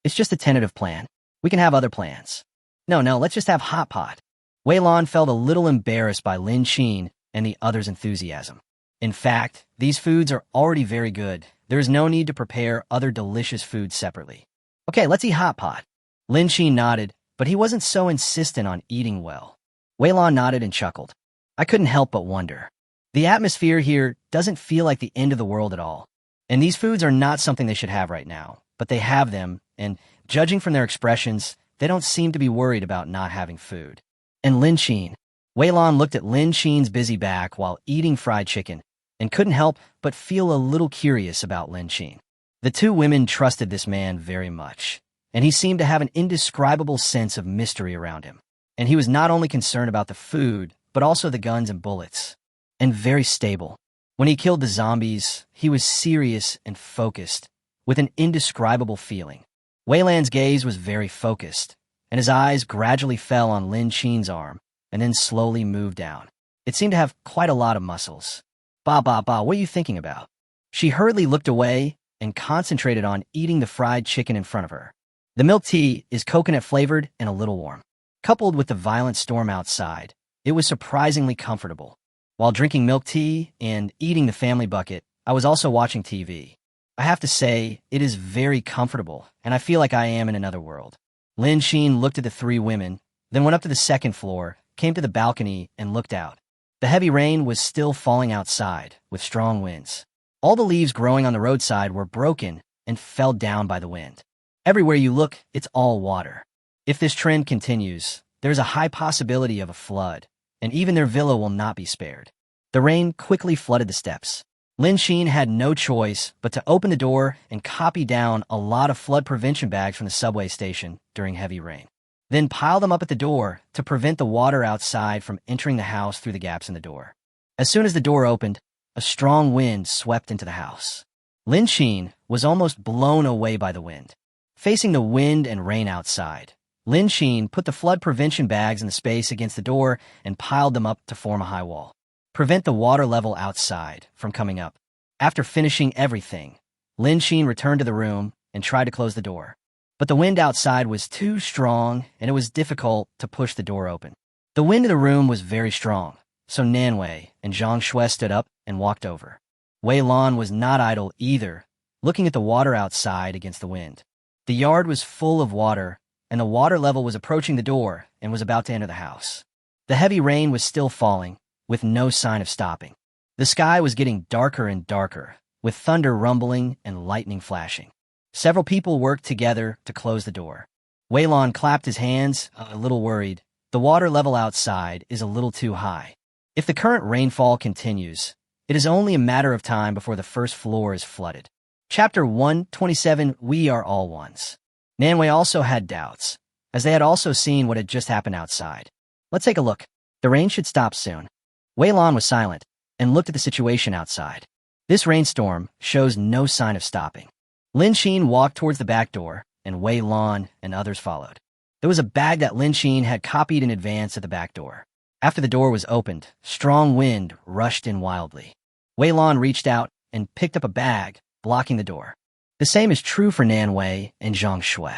It's just a tentative plan. We can have other plans. No, let's just have hot pot. Wei Lan felt a little embarrassed by Lin Xin and the others' enthusiasm. In fact, these foods are already very good. There is no need to prepare other delicious foods separately. Okay, let's eat hot pot. Lin Xin nodded, but he wasn't so insistent on eating well. Wei Lan nodded and chuckled. I couldn't help but wonder. The atmosphere here doesn't feel like the end of the world at all. And these foods are not something they should have right now, but they have them, and judging from their expressions, they don't seem to be worried about not having food. And Lin Xin. Wei Lan looked at Lin Xin's busy back while eating fried chicken, and couldn't help but feel a little curious about Lin Xin. The two women trusted this man very much, and he seemed to have an indescribable sense of mystery around him. And he was not only concerned about the food, but also the guns and bullets. And very stable. When he killed the zombies, he was serious and focused, with an indescribable feeling. Wei Lan's gaze was very focused, and his eyes gradually fell on Lin Xin's arm, and then slowly moved down. It seemed to have quite a lot of muscles. Ba, what are you thinking about? She hurriedly looked away and concentrated on eating the fried chicken in front of her. The milk tea is coconut-flavored and a little warm. Coupled with the violent storm outside, it was surprisingly comfortable. While drinking milk tea and eating the family bucket, I was also watching TV. I have to say, it is very comfortable, and I feel like I am in another world. Lin Xin looked at the three women, then went up to the second floor, came to the balcony, and looked out. The heavy rain was still falling outside, with strong winds. All the leaves growing on the roadside were broken and fell down by the wind. Everywhere you look, it's all water. If this trend continues, there's a high possibility of a flood, and even their villa will not be spared. The rain quickly flooded the steps. Lin Xin had no choice but to open the door and copy down a lot of flood prevention bags from the subway station during heavy rain. Then pile them up at the door to prevent the water outside from entering the house through the gaps in the door. As soon as the door opened, a strong wind swept into the house. Lin Xin was almost blown away by the wind. Facing the wind and rain outside, Lin Xin put the flood prevention bags in the space against the door and piled them up to form a high wall. Prevent the water level outside from coming up. After finishing everything, Lin Xin returned to the room and tried to close the door. But the wind outside was too strong, and it was difficult to push the door open. The wind in the room was very strong, so Nanwei and Zhang Shui stood up and walked over. Wei Lan was not idle either, looking at the water outside against the wind. The yard was full of water, and the water level was approaching the door and was about to enter the house. The heavy rain was still falling, with no sign of stopping. The sky was getting darker and darker, with thunder rumbling and lightning flashing. Several people worked together to close the door. Wei Lan clapped his hands, a little worried. The water level outside is a little too high. If the current rainfall continues, it is only a matter of time before the first floor is flooded. Chapter 127, We Are All Ones. Nanwei also had doubts, as they had also seen what had just happened outside. Let's take a look. The rain should stop soon. Wei Lan was silent and looked at the situation outside. This rainstorm shows no sign of stopping. Lin Xin walked towards the back door, and Wei Lan and others followed. There was a bag that Lin Xin had copied in advance at the back door. After the door was opened, strong wind rushed in wildly. Wei Lan reached out and picked up a bag, blocking the door. The same is true for Nanwei and Zhang Shui.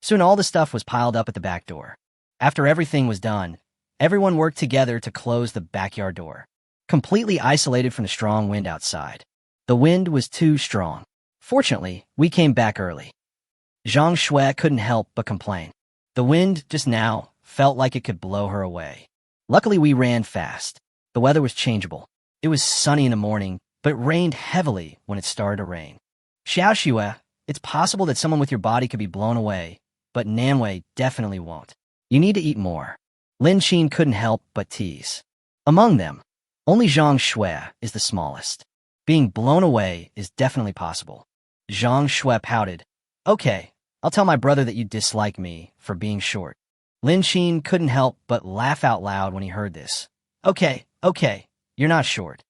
Soon all the stuff was piled up at the back door. After everything was done, everyone worked together to close the backyard door, completely isolated from the strong wind outside. The wind was too strong. Fortunately, we came back early. Zhang Shui couldn't help but complain. The wind just now felt like it could blow her away. Luckily, we ran fast. The weather was changeable. It was sunny in the morning, but it rained heavily when it started to rain. Xiaoxue, it's possible that someone with your body could be blown away, but Nanwei definitely won't. You need to eat more. Lin Xin couldn't help but tease. Among them, only Zhang Shui is the smallest. Being blown away is definitely possible. Zhang Shui pouted. Okay, I'll tell my brother that you dislike me for being short. Lin Xin couldn't help but laugh out loud when he heard this. Okay, you're not short.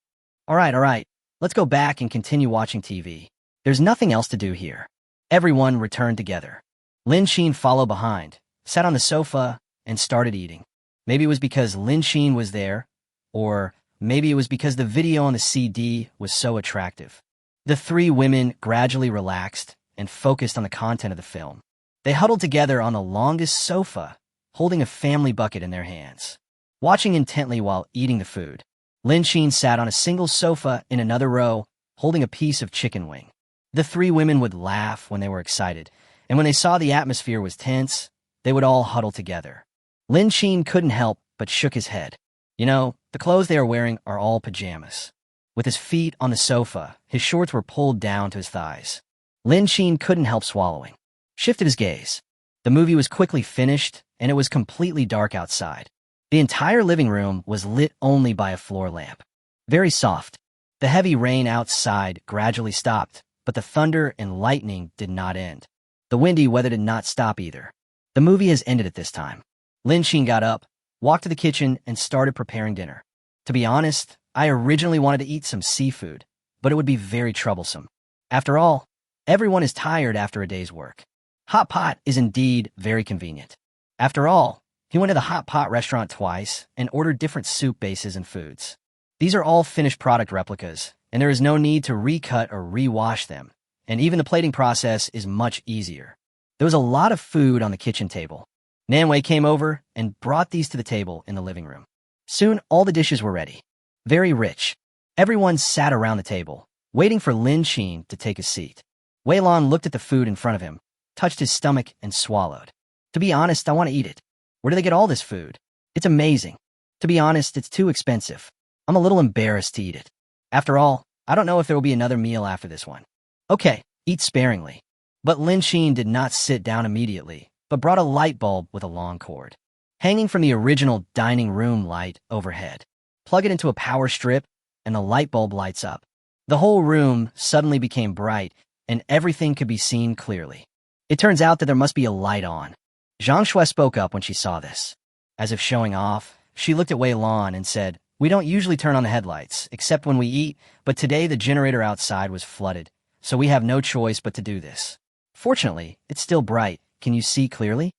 All right, let's go back and continue watching TV. There's nothing else to do here. Everyone returned together. Lin Xin followed behind, sat on the sofa, and started eating. Maybe it was because Lin Xin was there, or maybe it was because the video on the CD was so attractive. The three women gradually relaxed and focused on the content of the film. They huddled together on the longest sofa, holding a family bucket in their hands. Watching intently while eating the food, Lin Xin sat on a single sofa in another row, holding a piece of chicken wing. The three women would laugh when they were excited, and when they saw the atmosphere was tense, they would all huddle together. Lin Xin couldn't help but shook his head. You know, the clothes they are wearing are all pajamas. With his feet on the sofa, his shorts were pulled down to his thighs. Lin Xin couldn't help swallowing. Shifted his gaze. The movie was quickly finished, and it was completely dark outside. The entire living room was lit only by a floor lamp. Very soft. The heavy rain outside gradually stopped, but the thunder and lightning did not end. The windy weather did not stop either. The movie has ended at this time. Lin Xin got up, walked to the kitchen, and started preparing dinner. To be honest, I originally wanted to eat some seafood, but it would be very troublesome. After all, everyone is tired after a day's work. Hot pot is indeed very convenient. After all, he went to the hot pot restaurant twice and ordered different soup bases and foods. These are all finished product replicas, and there is no need to recut or rewash them, and even the plating process is much easier. There was a lot of food on the kitchen table. Nanwei came over and brought these to the table in the living room. Soon, all the dishes were ready. Very rich. Everyone sat around the table, waiting for Lin Qin to take a seat. Wei Lan looked at the food in front of him, touched his stomach, and swallowed. To be honest, I want to eat it. Where do they get all this food? It's amazing. To be honest, it's too expensive. I'm a little embarrassed to eat it. After all, I don't know if there will be another meal after this one. Okay, eat sparingly. But Lin Qin did not sit down immediately, but brought a light bulb with a long cord, hanging from the original dining room light overhead. Plug it into a power strip, and the light bulb lights up. The whole room suddenly became bright, and everything could be seen clearly. It turns out that there must be a light on. Zhang Shui spoke up when she saw this. As if showing off, she looked at Wei Lan and said, "We don't usually turn on the headlights, except when we eat, but today the generator outside was flooded, so we have no choice but to do this. Fortunately, it's still bright. Can you see clearly?"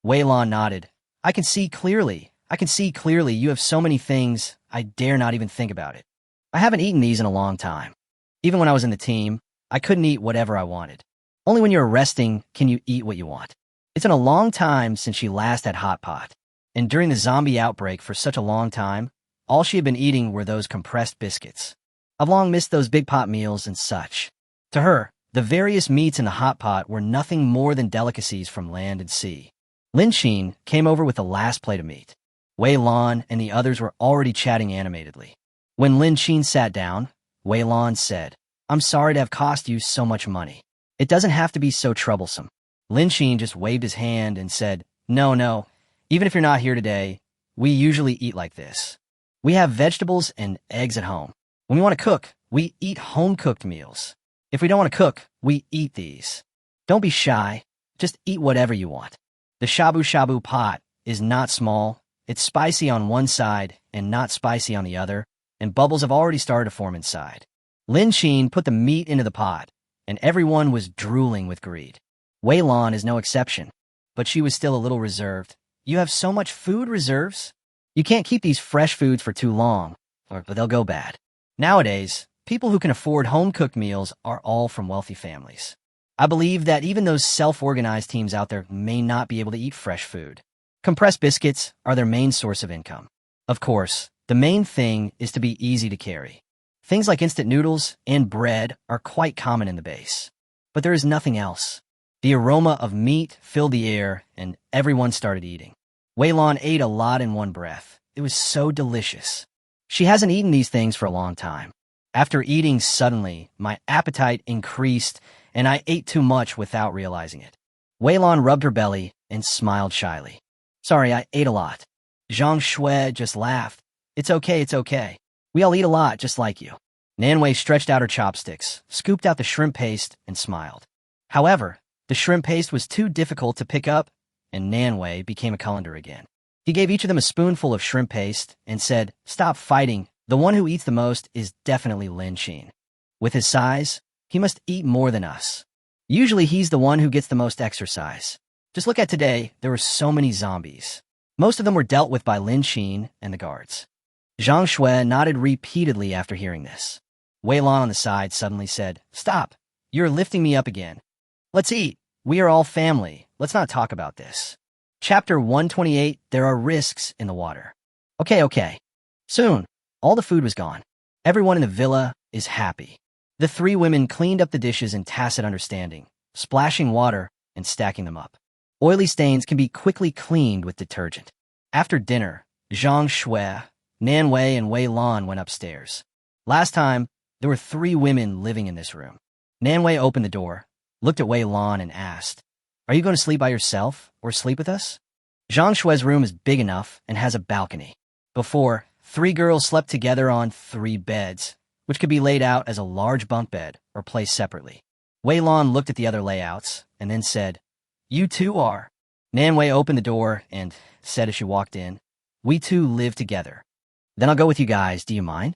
Wei Lan nodded. "I can see clearly. I can see clearly. You have so many things, I dare not even think about it. I haven't eaten these in a long time. Even when I was in the team, I couldn't eat whatever I wanted. Only when you're resting can you eat what you want. It's been a long time since she last had hot pot. And during the zombie outbreak for such a long time, all she had been eating were those compressed biscuits. I've long missed those big pot meals and such." To her, the various meats in the hot pot were nothing more than delicacies from land and sea. Lin Qin came over with the last plate of meat. Wei Lan and the others were already chatting animatedly. When Lin Qin sat down, Wei Lan said, "I'm sorry to have cost you so much money. It doesn't have to be so troublesome." Lin Qin just waved his hand and said, No, even if you're not here today, we usually eat like this. We have vegetables and eggs at home. When we want to cook, we eat home-cooked meals. If we don't want to cook, we eat these. Don't be shy. Just eat whatever you want. The shabu-shabu pot is not small. It's spicy on one side and not spicy on the other, and bubbles have already started to form inside. Lin Qin put the meat into the pot, and everyone was drooling with greed. Wei Lan is no exception, but she was still a little reserved. "You have so much food reserves? You can't keep these fresh foods for too long, or they'll go bad." Nowadays, people who can afford home-cooked meals are all from wealthy families. I believe that even those self-organized teams out there may not be able to eat fresh food. Compressed biscuits are their main source of income. Of course, the main thing is to be easy to carry. Things like instant noodles and bread are quite common in the base. But there is nothing else. The aroma of meat filled the air, and everyone started eating. Wei Lan ate a lot in one breath. It was so delicious. She hasn't eaten these things for a long time. After eating suddenly, my appetite increased, and I ate too much without realizing it. Wei Lan rubbed her belly and smiled shyly. "Sorry, I ate a lot." Zhang Shui just laughed. It's okay. We all eat a lot just like you." Nanwei stretched out her chopsticks, scooped out the shrimp paste, and smiled. However, the shrimp paste was too difficult to pick up, and Nanwei became a colander again. He gave each of them a spoonful of shrimp paste and said, "Stop fighting. The one who eats the most is definitely Lin Qin. With his size, he must eat more than us. Usually he's the one who gets the most exercise. Just look at today, there were so many zombies. Most of them were dealt with by Lin Qin and the guards." Zhang Shui nodded repeatedly after hearing this. Wei Lan on the side suddenly said, "Stop. You're lifting me up again. Let's eat. We are all family. Let's not talk about this." Chapter 128, There Are Risks in the Water. Okay. Soon, all the food was gone. Everyone in the villa is happy. The three women cleaned up the dishes in tacit understanding, splashing water and stacking them up. Oily stains can be quickly cleaned with detergent. After dinner, Zhang Shui, Nanwei, and Wei Lan went upstairs. Last time, there were 3 women living in this room. Nanwei opened the door, looked at Wei Lan, and asked, "Are you going to sleep by yourself or sleep with us?" Zhang Shui's room is big enough and has a balcony. Before, 3 girls slept together on 3 beds, which could be laid out as a large bunk bed or placed separately. Wei Lan looked at the other layouts and then said, "You two are." Nanwei opened the door and said as she walked in, "We 2 live together. Then I'll go with you guys, do you mind?"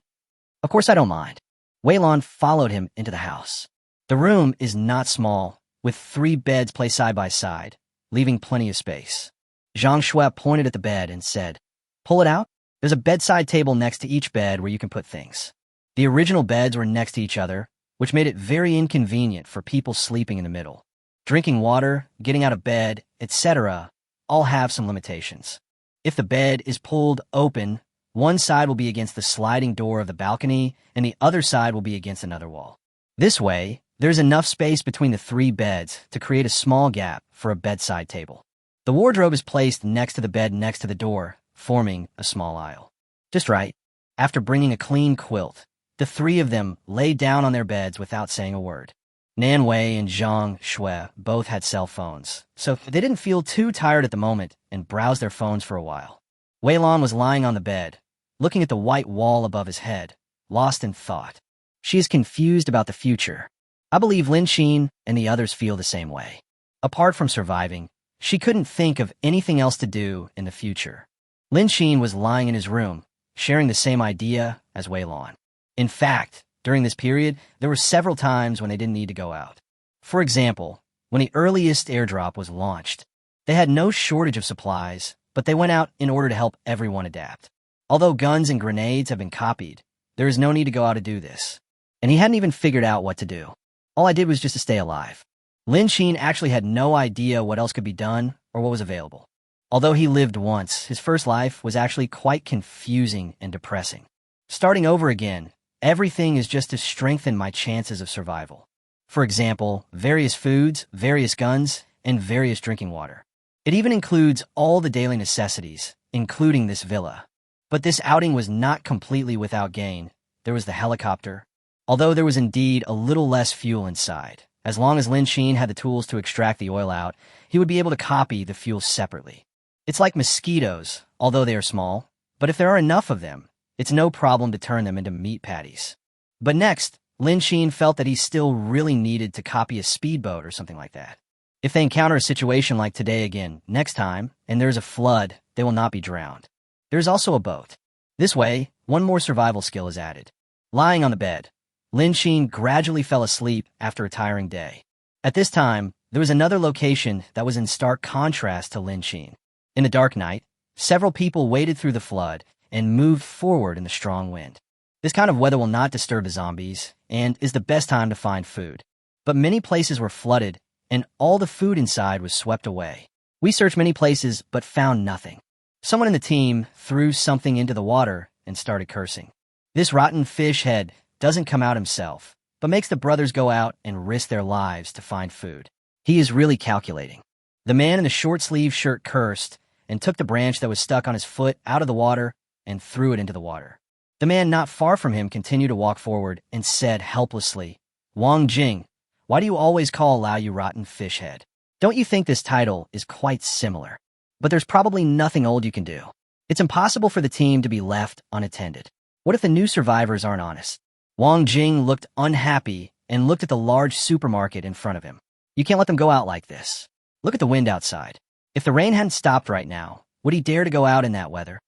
"Of course I don't mind." Wei Lan followed him into the house. The room is not small, with 3 beds placed side by side, leaving plenty of space. Zhang Shui pointed at the bed and said, "Pull it out. There's a bedside table next to each bed where you can put things." The original beds were next to each other, which made it very inconvenient for people sleeping in the middle. Drinking water, getting out of bed, etc., all have some limitations. If the bed is pulled open, One side will be against the sliding door of the balcony, and the other side will be against another wall. This way, there's enough space between the 3 beds to create a small gap for a bedside table. The wardrobe is placed next to the bed next to the door, forming a small aisle. Just right. After bringing a clean quilt, the 3 of them lay down on their beds without saying a word. Nan Wei and Zhang Shui both had cell phones, so they didn't feel too tired at the moment and browsed their phones for a while. Wei Lan was lying on the bed, looking at the white wall above his head, lost in thought. She is confused about the future. I believe Lin Xin and the others feel the same way. Apart from surviving, she couldn't think of anything else to do in the future. Lin Xin was lying in his room, sharing the same idea as Wei Lan. In fact, during this period, there were several times when they didn't need to go out. For example, when the earliest airdrop was launched, they had no shortage of supplies, but they went out in order to help everyone adapt. Although guns and grenades have been copied, there is no need to go out to do this. And he hadn't even figured out what to do. All I did was just to stay alive. Lin Xin actually had no idea what else could be done or what was available. Although he lived once, his first life was actually quite confusing and depressing. Starting over again, everything is just to strengthen my chances of survival. For example, various foods, various guns, and various drinking water. It even includes all the daily necessities, including this villa. But this outing was not completely without gain. There was the helicopter. Although there was indeed a little less fuel inside, as long as Lin Xin had the tools to extract the oil out, he would be able to copy the fuel separately. It's like mosquitoes, although they are small, but if there are enough of them, it's no problem to turn them into meat patties. But next, Lin Xin felt that he still really needed to copy a speedboat or something like that. If they encounter a situation like today again, next time, and there's a flood, they will not be drowned. There's also a boat. This way, one more survival skill is added. Lying on the bed, Lin Xin gradually fell asleep after a tiring day. At this time, there was another location that was in stark contrast to Lin Xin. In the dark night, several people waded through the flood and moved forward in the strong wind. This kind of weather will not disturb the zombies and is the best time to find food. But many places were flooded and all the food inside was swept away. We searched many places but found nothing. Someone in the team threw something into the water and started cursing. This rotten fish head doesn't come out himself, but makes the brothers go out and risk their lives to find food. He is really calculating. The man in the short-sleeved shirt cursed and took the branch that was stuck on his foot out of the water and threw it into the water. The man not far from him continued to walk forward and said helplessly, "Wang Jing, why do you always call Lao you rotten fish head? Don't you think this title is quite similar? But there's probably nothing old you can do. It's impossible for the team to be left unattended. What if the new survivors aren't honest?" Wang Jing looked unhappy and looked at the large supermarket in front of him. "You can't let them go out like this. Look at the wind outside. If the rain hadn't stopped right now, would he dare to go out in that weather?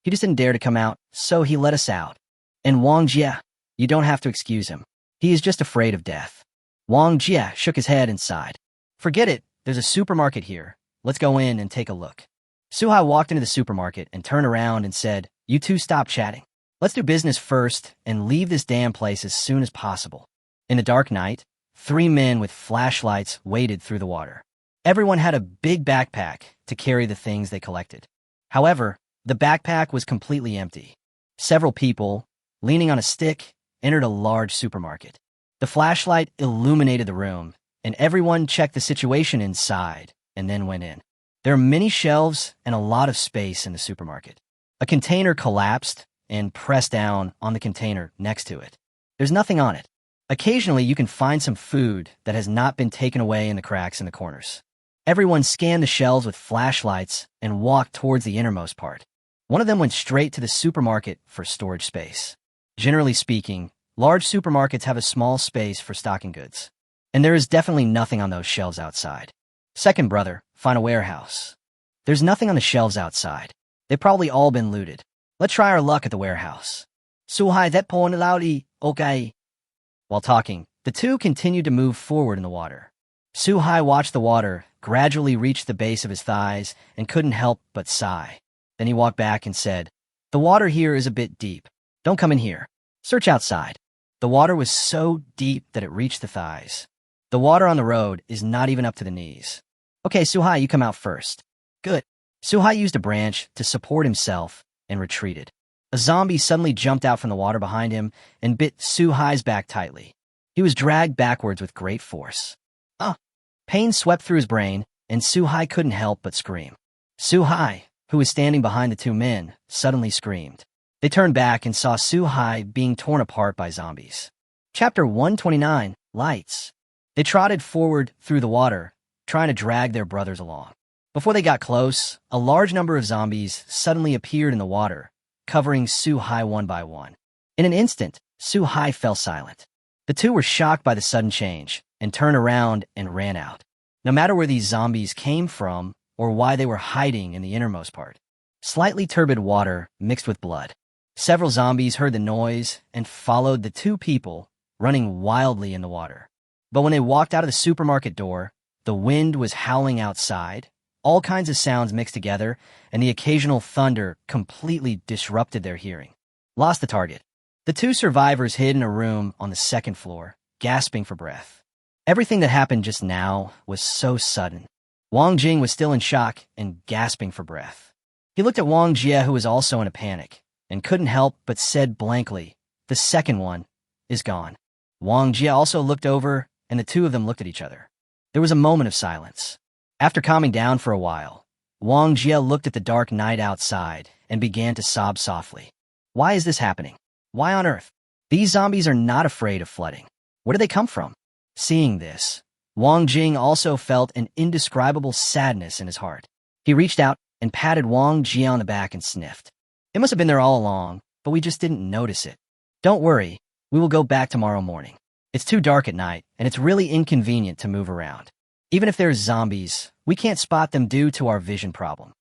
He just didn't dare to come out, so he let us out. And Wang Jie, you don't have to excuse him. He is just afraid of death." Wang Jie shook his head and sighed. "Forget it, there's a supermarket here. Let's go in and take a look." Suhai walked into the supermarket and turned around and said, "You two stop chatting. Let's do business first and leave this damn place as soon as possible." In the dark night, 3 men with flashlights waded through the water. Everyone had a big backpack to carry the things they collected. However, the backpack was completely empty. Several people, leaning on a stick, entered a large supermarket. The flashlight illuminated the room, and everyone checked the situation inside and then went in. There are many shelves and a lot of space in the supermarket. A container collapsed and pressed down on the container next to it. There's nothing on it. Occasionally, you can find some food that has not been taken away in the cracks in the corners. Everyone scanned the shelves with flashlights and walked towards the innermost part. One of them went straight to the supermarket for storage space. Generally speaking, large supermarkets have a small space for stocking goods, and there is definitely nothing on those shelves outside. Second brother, find a warehouse. There's nothing on the shelves outside. They've probably all been looted. Let's try our luck at the warehouse. Suhai that point loudly, okay. While talking, the two continued to move forward in the water. Suhai watched the water gradually reach the base of his thighs and couldn't help but sigh. Then he walked back and said, "The water here is a bit deep. Don't come in here. Search outside." The water was so deep that it reached the thighs. The water on the road is not even up to the knees. "Okay, Suhai, you come out first." "Good." Suhai used a branch to support himself and retreated. A zombie suddenly jumped out from the water behind him and bit Su-Hai's back tightly. He was dragged backwards with great force. Ah! Pain swept through his brain, and Su-Hai couldn't help but scream. Su-Hai, who was standing behind the two men, suddenly screamed. They turned back and saw Su-Hai being torn apart by zombies. Chapter 129, Lights. They trotted forward through the water, trying to drag their brothers along. Before they got close, a large number of zombies suddenly appeared in the water, covering Su-Hai one by one. In an instant, Su-Hai fell silent. The two were shocked by the sudden change and turned around and ran out. No matter where these zombies came from or why they were hiding in the innermost part. Slightly turbid water mixed with blood. Several zombies heard the noise and followed the two people, running wildly in the water. But when they walked out of the supermarket door, the wind was howling outside, all kinds of sounds mixed together, and the occasional thunder completely disrupted their hearing. Lost the target. The two survivors hid in a room on the second floor, gasping for breath. Everything that happened just now was so sudden. Wang Jing was still in shock and gasping for breath. He looked at Wang Jie, who was also in a panic, and couldn't help but said blankly, "The second one is gone." Wang Jie also looked over, and the two of them looked at each other. There was a moment of silence. After calming down for a while, Wang Jie looked at the dark night outside and began to sob softly. Why is this happening? Why on earth? These zombies are not afraid of flooding. Where do they come from? Seeing this, Wang Jing also felt an indescribable sadness in his heart. He reached out and patted Wang Jie on the back and sniffed. It must have been there all along, but we just didn't notice it. Don't worry, we will go back tomorrow morning. It's too dark at night, and it's really inconvenient to move around. Even if there's zombies, we can't spot them due to our vision problem.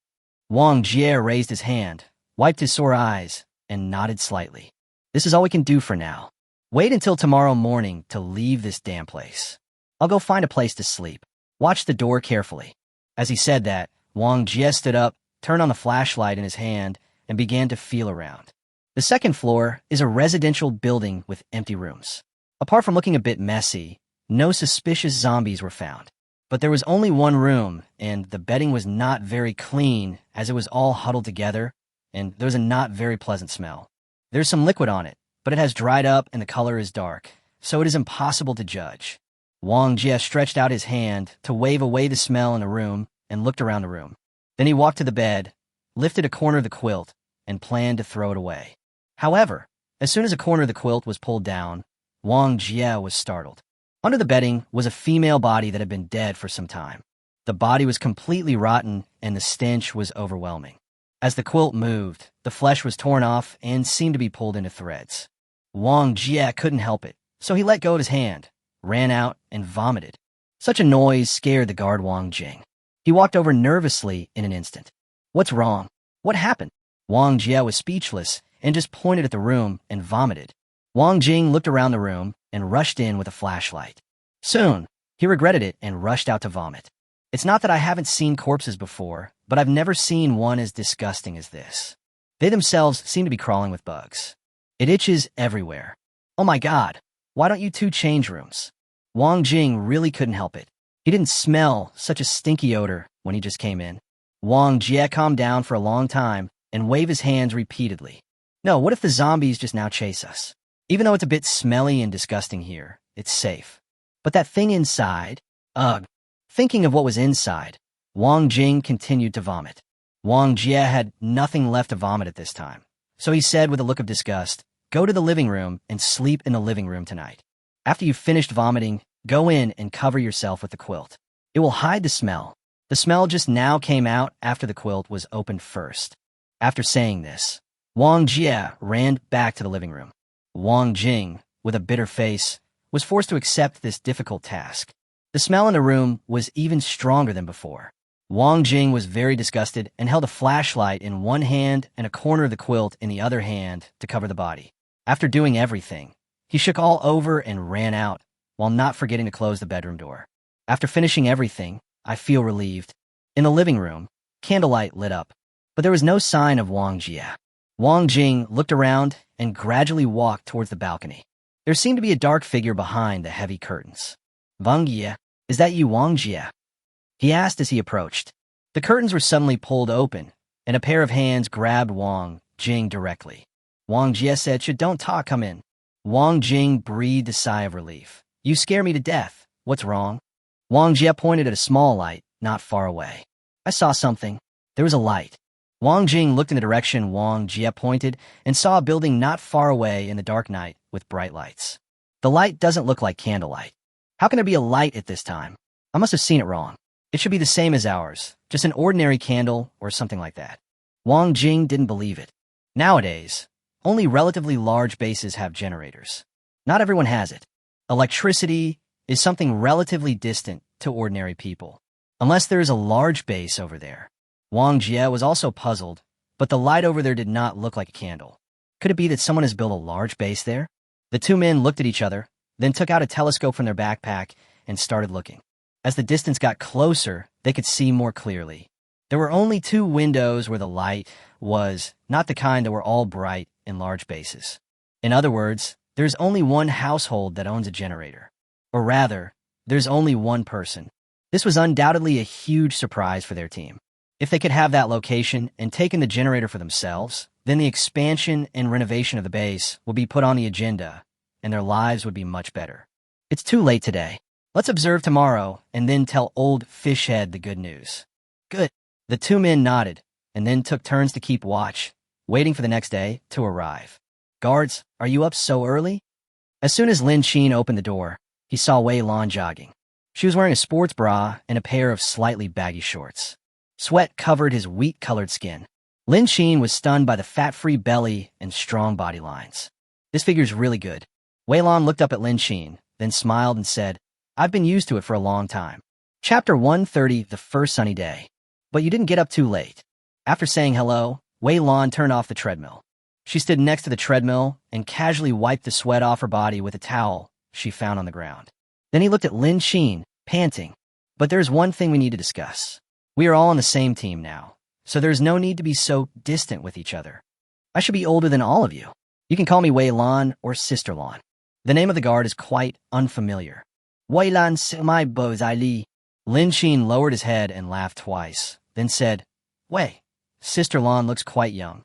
Wang Jie raised his hand, wiped his sore eyes, and nodded slightly. This is all we can do for now. Wait until tomorrow morning to leave this damn place. I'll go find a place to sleep. Watch the door carefully. As he said that, Wang Jie stood up, turned on the flashlight in his hand, and began to feel around. The second floor is a residential building with empty rooms. Apart from looking a bit messy, no suspicious zombies were found. But there was only one room, and the bedding was not very clean as it was all huddled together, and there was a not very pleasant smell. There's some liquid on it, but it has dried up and the color is dark, so it is impossible to judge. Wang Jie stretched out his hand to wave away the smell in the room and looked around the room. Then he walked to the bed, lifted a corner of the quilt, and planned to throw it away. However, as soon as a corner of the quilt was pulled down, Wang Jie was startled. Under the bedding was a female body that had been dead for some time. The body was completely rotten and the stench was overwhelming. As the quilt moved, the flesh was torn off and seemed to be pulled into threads. Wang Jie couldn't help it, so he let go of his hand, ran out, and vomited. Such a noise scared the guard Wang Jing. He walked over nervously in an instant. What's wrong? What happened? Wang Jie was speechless and just pointed at the room and vomited. Wang Jing looked around the room and rushed in with a flashlight. Soon, he regretted it and rushed out to vomit. It's not that I haven't seen corpses before, but I've never seen one as disgusting as this. They themselves seem to be crawling with bugs. It itches everywhere. Oh my God, why don't you two change rooms? Wang Jing really couldn't help it. He didn't smell such a stinky odor when he just came in. Wang Jie calmed down for a long time and waved his hands repeatedly. No, what if the zombies just now chase us? Even though it's a bit smelly and disgusting here, it's safe. But that thing inside? Ugh. Thinking of what was inside, Wang Jing continued to vomit. Wang Jie had nothing left to vomit at this time, so he said with a look of disgust, "Go to the living room and sleep in the living room tonight. After you've finished vomiting, go in and cover yourself with the quilt. It will hide the smell." The smell just now came out after the quilt was opened first. After saying this, Wang Jie ran back to the living room. Wang Jing, with a bitter face, was forced to accept this difficult task. The smell in the room was even stronger than before. Wang Jing was very disgusted and held a flashlight in one hand and a corner of the quilt in the other hand to cover the body. After doing everything, he shook all over and ran out, while not forgetting to close the bedroom door. After finishing everything, I feel relieved. In the living room, candlelight lit up, but there was no sign of Wang Jie. Wang Jing looked around and gradually walked towards the balcony. There seemed to be a dark figure behind the heavy curtains. "Wang Jie, is that you, Wang Jie?" he asked as he approached. The curtains were suddenly pulled open, and a pair of hands grabbed Wang Jing directly. Wang Jie said, "Don't talk, come in." Wang Jing breathed a sigh of relief. "You scare me to death. What's wrong?" Wang Jie pointed at a small light, not far away. "I saw something." There was a light. Wang Jing looked in the direction Wang Jie pointed and saw a building not far away in the dark night with bright lights. "The light doesn't look like candlelight. How can there be a light at this time? I must have seen it wrong. It should be the same as ours, just an ordinary candle or something like that." Wang Jing didn't believe it. Nowadays, only relatively large bases have generators. Not everyone has it. Electricity is something relatively distant to ordinary people, unless there is a large base over there. Wang Jie was also puzzled, but the light over there did not look like a candle. Could it be that someone has built a large base there? The two men looked at each other, then took out a telescope from their backpack and started looking. As the distance got closer, they could see more clearly. There were only 2 windows where the light was, not the kind that were all bright in large bases. In other words, there's only one household that owns a generator. Or rather, there's only one person. This was undoubtedly a huge surprise for their team. If they could have that location and taken the generator for themselves, then the expansion and renovation of the base would be put on the agenda, and their lives would be much better. "It's too late today. Let's observe tomorrow and then tell old Fishhead the good news." "Good." The 2 men nodded, and then took turns to keep watch, waiting for the next day to arrive. "Guards, are you up so early?" As soon as Lin Xin opened the door, he saw Wei Lan jogging. She was wearing a sports bra and a pair of slightly baggy shorts. Sweat covered his wheat-colored skin. Lin Xin was stunned by the fat-free belly and strong body lines. "This figure's really good." Wei Lan looked up at Lin Xin, then smiled and said, "I've been used to it for a long time." Chapter 130, The First Sunny Day. "But you didn't get up too late." After saying hello, Wei Lan turned off the treadmill. She stood next to the treadmill and casually wiped the sweat off her body with a towel she found on the ground. Then he looked at Lin Xin, panting. "But there's one thing we need to discuss. We are all on the same team now, so there's no need to be so distant with each other. I should be older than all of you. You can call me Wei Lan or Sister Lan." The name of the guard is quite unfamiliar. "Wei Lan my beau Li." Lin Xin lowered his head and laughed twice, then said, "Wei, Sister Lan looks quite young."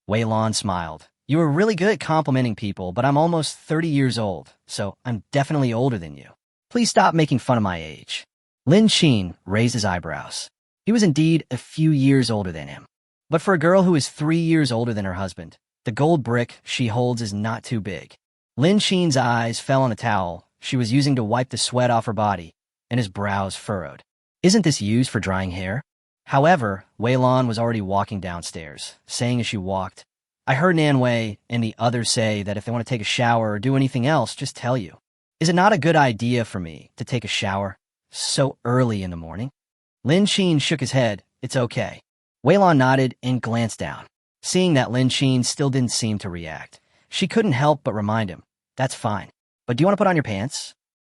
Wei Lan smiled. "You are really good at complimenting people, but I'm almost 30 years old, so I'm definitely older than you. Please stop making fun of my age." Lin Xin raised his eyebrows. He was indeed a few years older than him. But for a girl who is 3 years older than her husband, the gold brick she holds is not too big. Lin Xin's eyes fell on the towel she was using to wipe the sweat off her body, and his brows furrowed. "Isn't this used for drying hair?" However, Wei Lan was already walking downstairs, saying as she walked, "I heard Nan Wei and the others say that if they want to take a shower or do anything else, just tell you. Is it not a good idea for me to take a shower so early in the morning?" Lin Xin shook his head. "It's okay." Wei Lan nodded and glanced down. Seeing that Lin Xin still didn't seem to react, she couldn't help but remind him, "That's fine. But do you want to put on your pants?"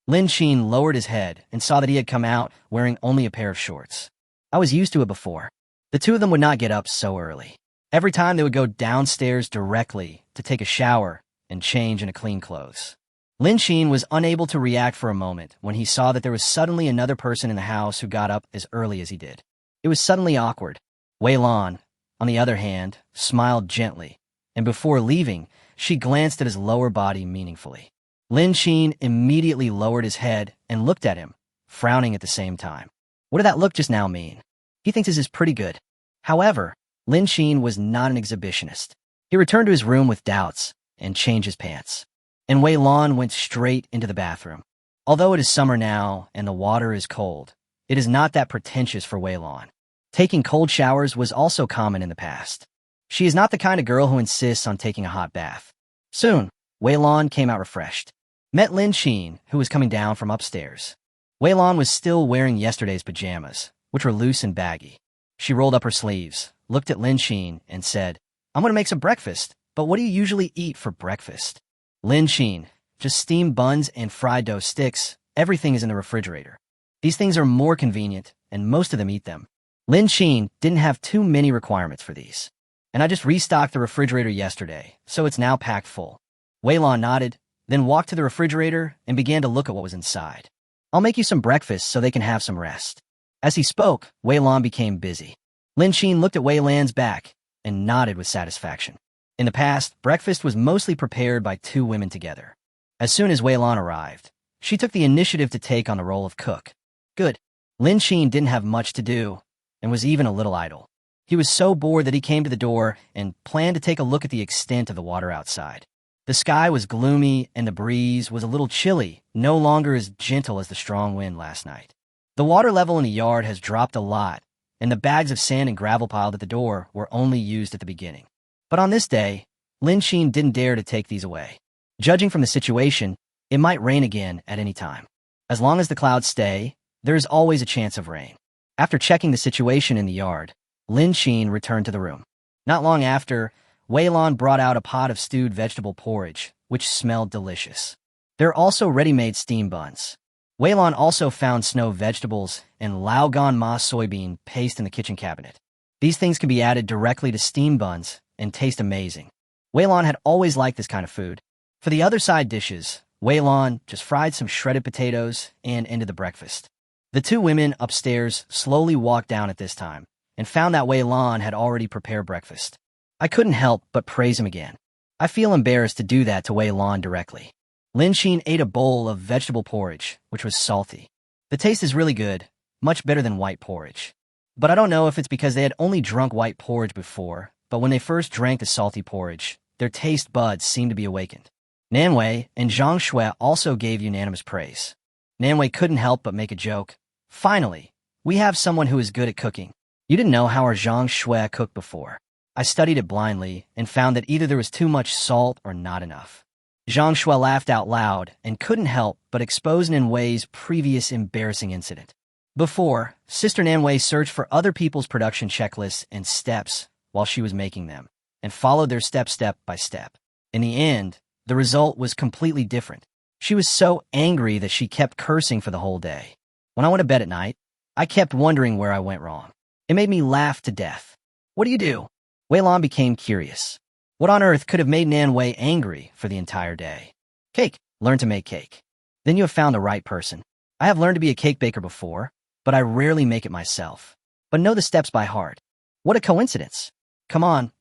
Lin Xin lowered his head and saw that he had come out wearing only a pair of shorts. "I was used to it before." The two of them would not get up so early. Every time they would go downstairs directly to take a shower and change into clean clothes. Lin Xin was unable to react for a moment when he saw that there was suddenly another person in the house who got up as early as he did. It was suddenly awkward. Wei Lan, on the other hand, smiled gently, and before leaving, she glanced at his lower body meaningfully. Lin Xin immediately lowered his head and looked at him, frowning at the same time. What did that look just now mean? He thinks this is pretty good. However, Lin Xin was not an exhibitionist. He returned to his room with doubts and changed his pants. And Wei Lan went straight into the bathroom. Although it is summer now and the water is cold, it is not that pretentious for Wei Lan. Taking cold showers was also common in the past. She is not the kind of girl who insists on taking a hot bath. Soon, Wei Lan came out refreshed. Met Lin Xin, who was coming down from upstairs. Wei Lan was still wearing yesterday's pajamas, which were loose and baggy. She rolled up her sleeves, looked at Lin Xin, and said, "I'm going to make some breakfast, but what do you usually eat for breakfast?" Lin Xin, "Just steamed buns and fried dough sticks. Everything is in the refrigerator. These things are more convenient, and most of them eat them." Lin Xin didn't have too many requirements for these. "And I just restocked the refrigerator yesterday, so it's now packed full." Wei Lan nodded, then walked to the refrigerator and began to look at what was inside. "I'll make you some breakfast so they can have some rest." As he spoke, Wei Lan became busy. Lin Xin looked at Wei Lan's back and nodded with satisfaction. In the past, breakfast was mostly prepared by two women together. As soon as Wei Lan arrived, she took the initiative to take on the role of cook. Good. Lin Xin didn't have much to do, and was even a little idle. He was so bored that he came to the door and planned to take a look at the extent of the water outside. The sky was gloomy, and the breeze was a little chilly, no longer as gentle as the strong wind last night. The water level in the yard has dropped a lot, and the bags of sand and gravel piled at the door were only used at the beginning. But on this day, Lin Xin didn't dare to take these away. Judging from the situation, it might rain again at any time. As long as the clouds stay, there is always a chance of rain. After checking the situation in the yard, Lin Xin returned to the room. Not long after, Wei Lan brought out a pot of stewed vegetable porridge, which smelled delicious. There are also ready-made steam buns. Wei Lan also found snow vegetables and Lao Gan Ma soybean paste in the kitchen cabinet. These things can be added directly to steam buns and taste amazing. Wei Lan had always liked this kind of food. For the other side dishes, Wei Lan just fried some shredded potatoes and ended the breakfast. The two women upstairs slowly walked down at this time and found that Wei Lan had already prepared breakfast. I couldn't help but praise him again. I feel embarrassed to do that to Wei Lan directly. Lin Xin ate a bowl of vegetable porridge, which was salty. The taste is really good, much better than white porridge. But I don't know if it's because they had only drunk white porridge before, but when they first drank the salty porridge, their taste buds seemed to be awakened. Nanwei and Zhang Shui also gave unanimous praise. Nanwei couldn't help but make a joke. Finally, we have someone who is good at cooking. You didn't know how our Zhang Shui cooked before. I studied it blindly and found that either there was too much salt or not enough. Zhang Shui laughed out loud and couldn't help but expose Nanwei's previous embarrassing incident. Before, Sister Nanwei searched for other people's production checklists and steps while she was making them, and followed their step by step. In the end, the result was completely different. She was so angry that she kept cursing for the whole day. When I went to bed at night, I kept wondering where I went wrong. It made me laugh to death. What do you do? Wei Lan became curious. What on earth could have made Nanwei angry for the entire day? Cake. Learn to make cake. Then you have found the right person. I have learned to be a cake baker before, but I rarely make it myself. But know the steps by heart. What a coincidence. Come on.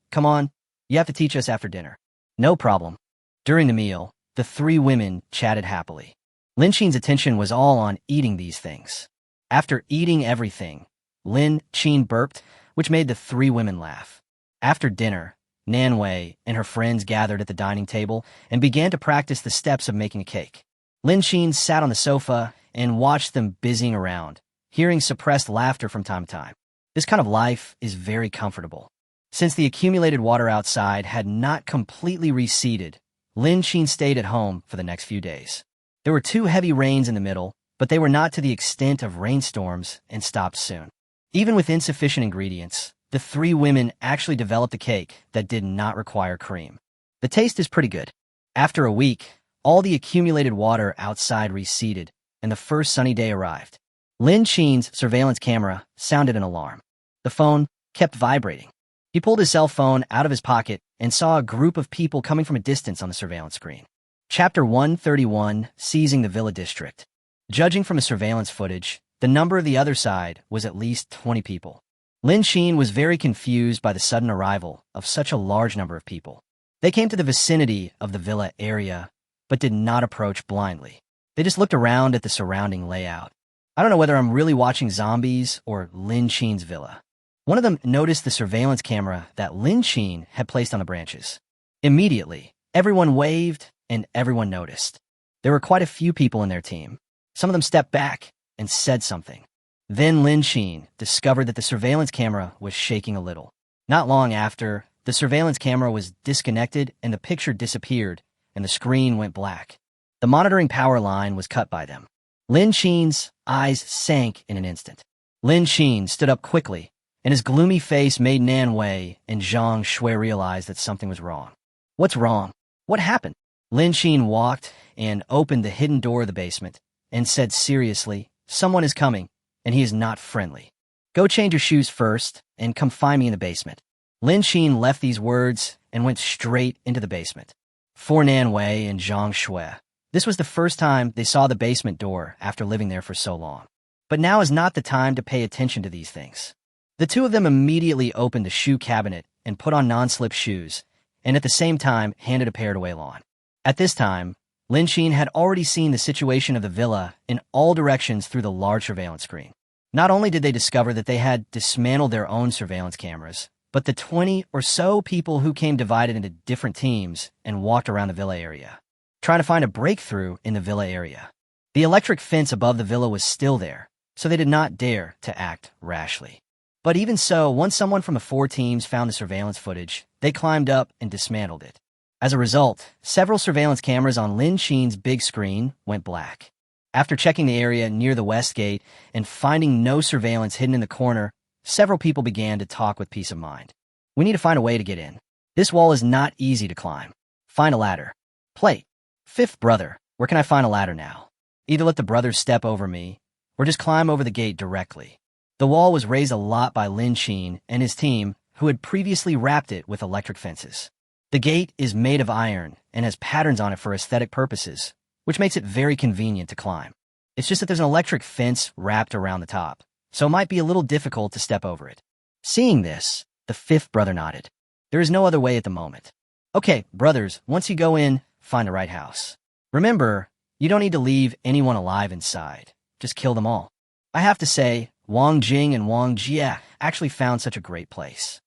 You have to teach us after dinner. No problem. During the meal, the three women chatted happily. Lin Xin's attention was all on eating these things. After eating everything, Lin Xin burped, which made the three women laugh. After dinner, Nanwei and her friends gathered at the dining table and began to practice the steps of making a cake. Lin Xin sat on the sofa and watched them busying around, hearing suppressed laughter from time to time. This kind of life is very comfortable. Since the accumulated water outside had not completely receded, Lin Xin stayed at home for the next few days. There were 2 heavy rains in the middle, but they were not to the extent of rainstorms and stopped soon. Even with insufficient ingredients, the 3 women actually developed a cake that did not require cream. The taste is pretty good. After a week, all the accumulated water outside receded, and the first sunny day arrived. Lin Xin's surveillance camera sounded an alarm. The phone kept vibrating. He pulled his cell phone out of his pocket and saw a group of people coming from a distance on the surveillance screen. Chapter 131, Seizing the Villa District. Judging from the surveillance footage, the number of the other side was at least 20 people. Lin Xin was very confused by the sudden arrival of such a large number of people. They came to the vicinity of the villa area, but did not approach blindly. They just looked around at the surrounding layout. I don't know whether I'm really watching zombies or Lin Xin's villa. One of them noticed the surveillance camera that Lin Xin had placed on the branches. Immediately, everyone waved and everyone noticed. There were quite a few people in their team. Some of them stepped back and said something. Then Lin Xin discovered that the surveillance camera was shaking a little. Not long after, the surveillance camera was disconnected and the picture disappeared and the screen went black. The monitoring power line was cut by them. Lin Xin's eyes sank in an instant. Lin Xin stood up quickly, and his gloomy face made Nanwei and Zhang Shui realize that something was wrong. What's wrong? What happened? Lin Xin walked and opened the hidden door of the basement and said seriously, "Someone is coming, and he is not friendly. Go change your shoes first and come find me in the basement." Lin Xin left these words and went straight into the basement. For Nanwei and Zhang Shui, this was the first time they saw the basement door after living there for so long. But now is not the time to pay attention to these things. The two of them immediately opened the shoe cabinet and put on non-slip shoes and at the same time handed a pair to Wei Lan. At this time, Lin Xin had already seen the situation of the villa in all directions through the large surveillance screen. Not only did they discover that they had dismantled their own surveillance cameras, but the 20 or so people who came divided into different teams and walked around the villa area, trying to find a breakthrough in the villa area. The electric fence above the villa was still there, so they did not dare to act rashly. But even so, once someone from the 4 teams found the surveillance footage, they climbed up and dismantled it. As a result, several surveillance cameras on Lin Xin's big screen went black. After checking the area near the west gate and finding no surveillance hidden in the corner, several people began to talk with peace of mind. We need to find a way to get in. This wall is not easy to climb. Find a ladder. Plate. 5th brother, where can I find a ladder now? Either let the brothers step over me, or just climb over the gate directly. The wall was raised a lot by Lin Xin and his team, who had previously wrapped it with electric fences. The gate is made of iron and has patterns on it for aesthetic purposes, which makes it very convenient to climb. It's just that there's an electric fence wrapped around the top, so it might be a little difficult to step over it. Seeing this, the 5th brother nodded. There is no other way at the moment. Okay, brothers, once you go in, find the right house. Remember, you don't need to leave anyone alive inside. Just kill them all. I have to say, Wang Jing and Wang Jie actually found such a great place.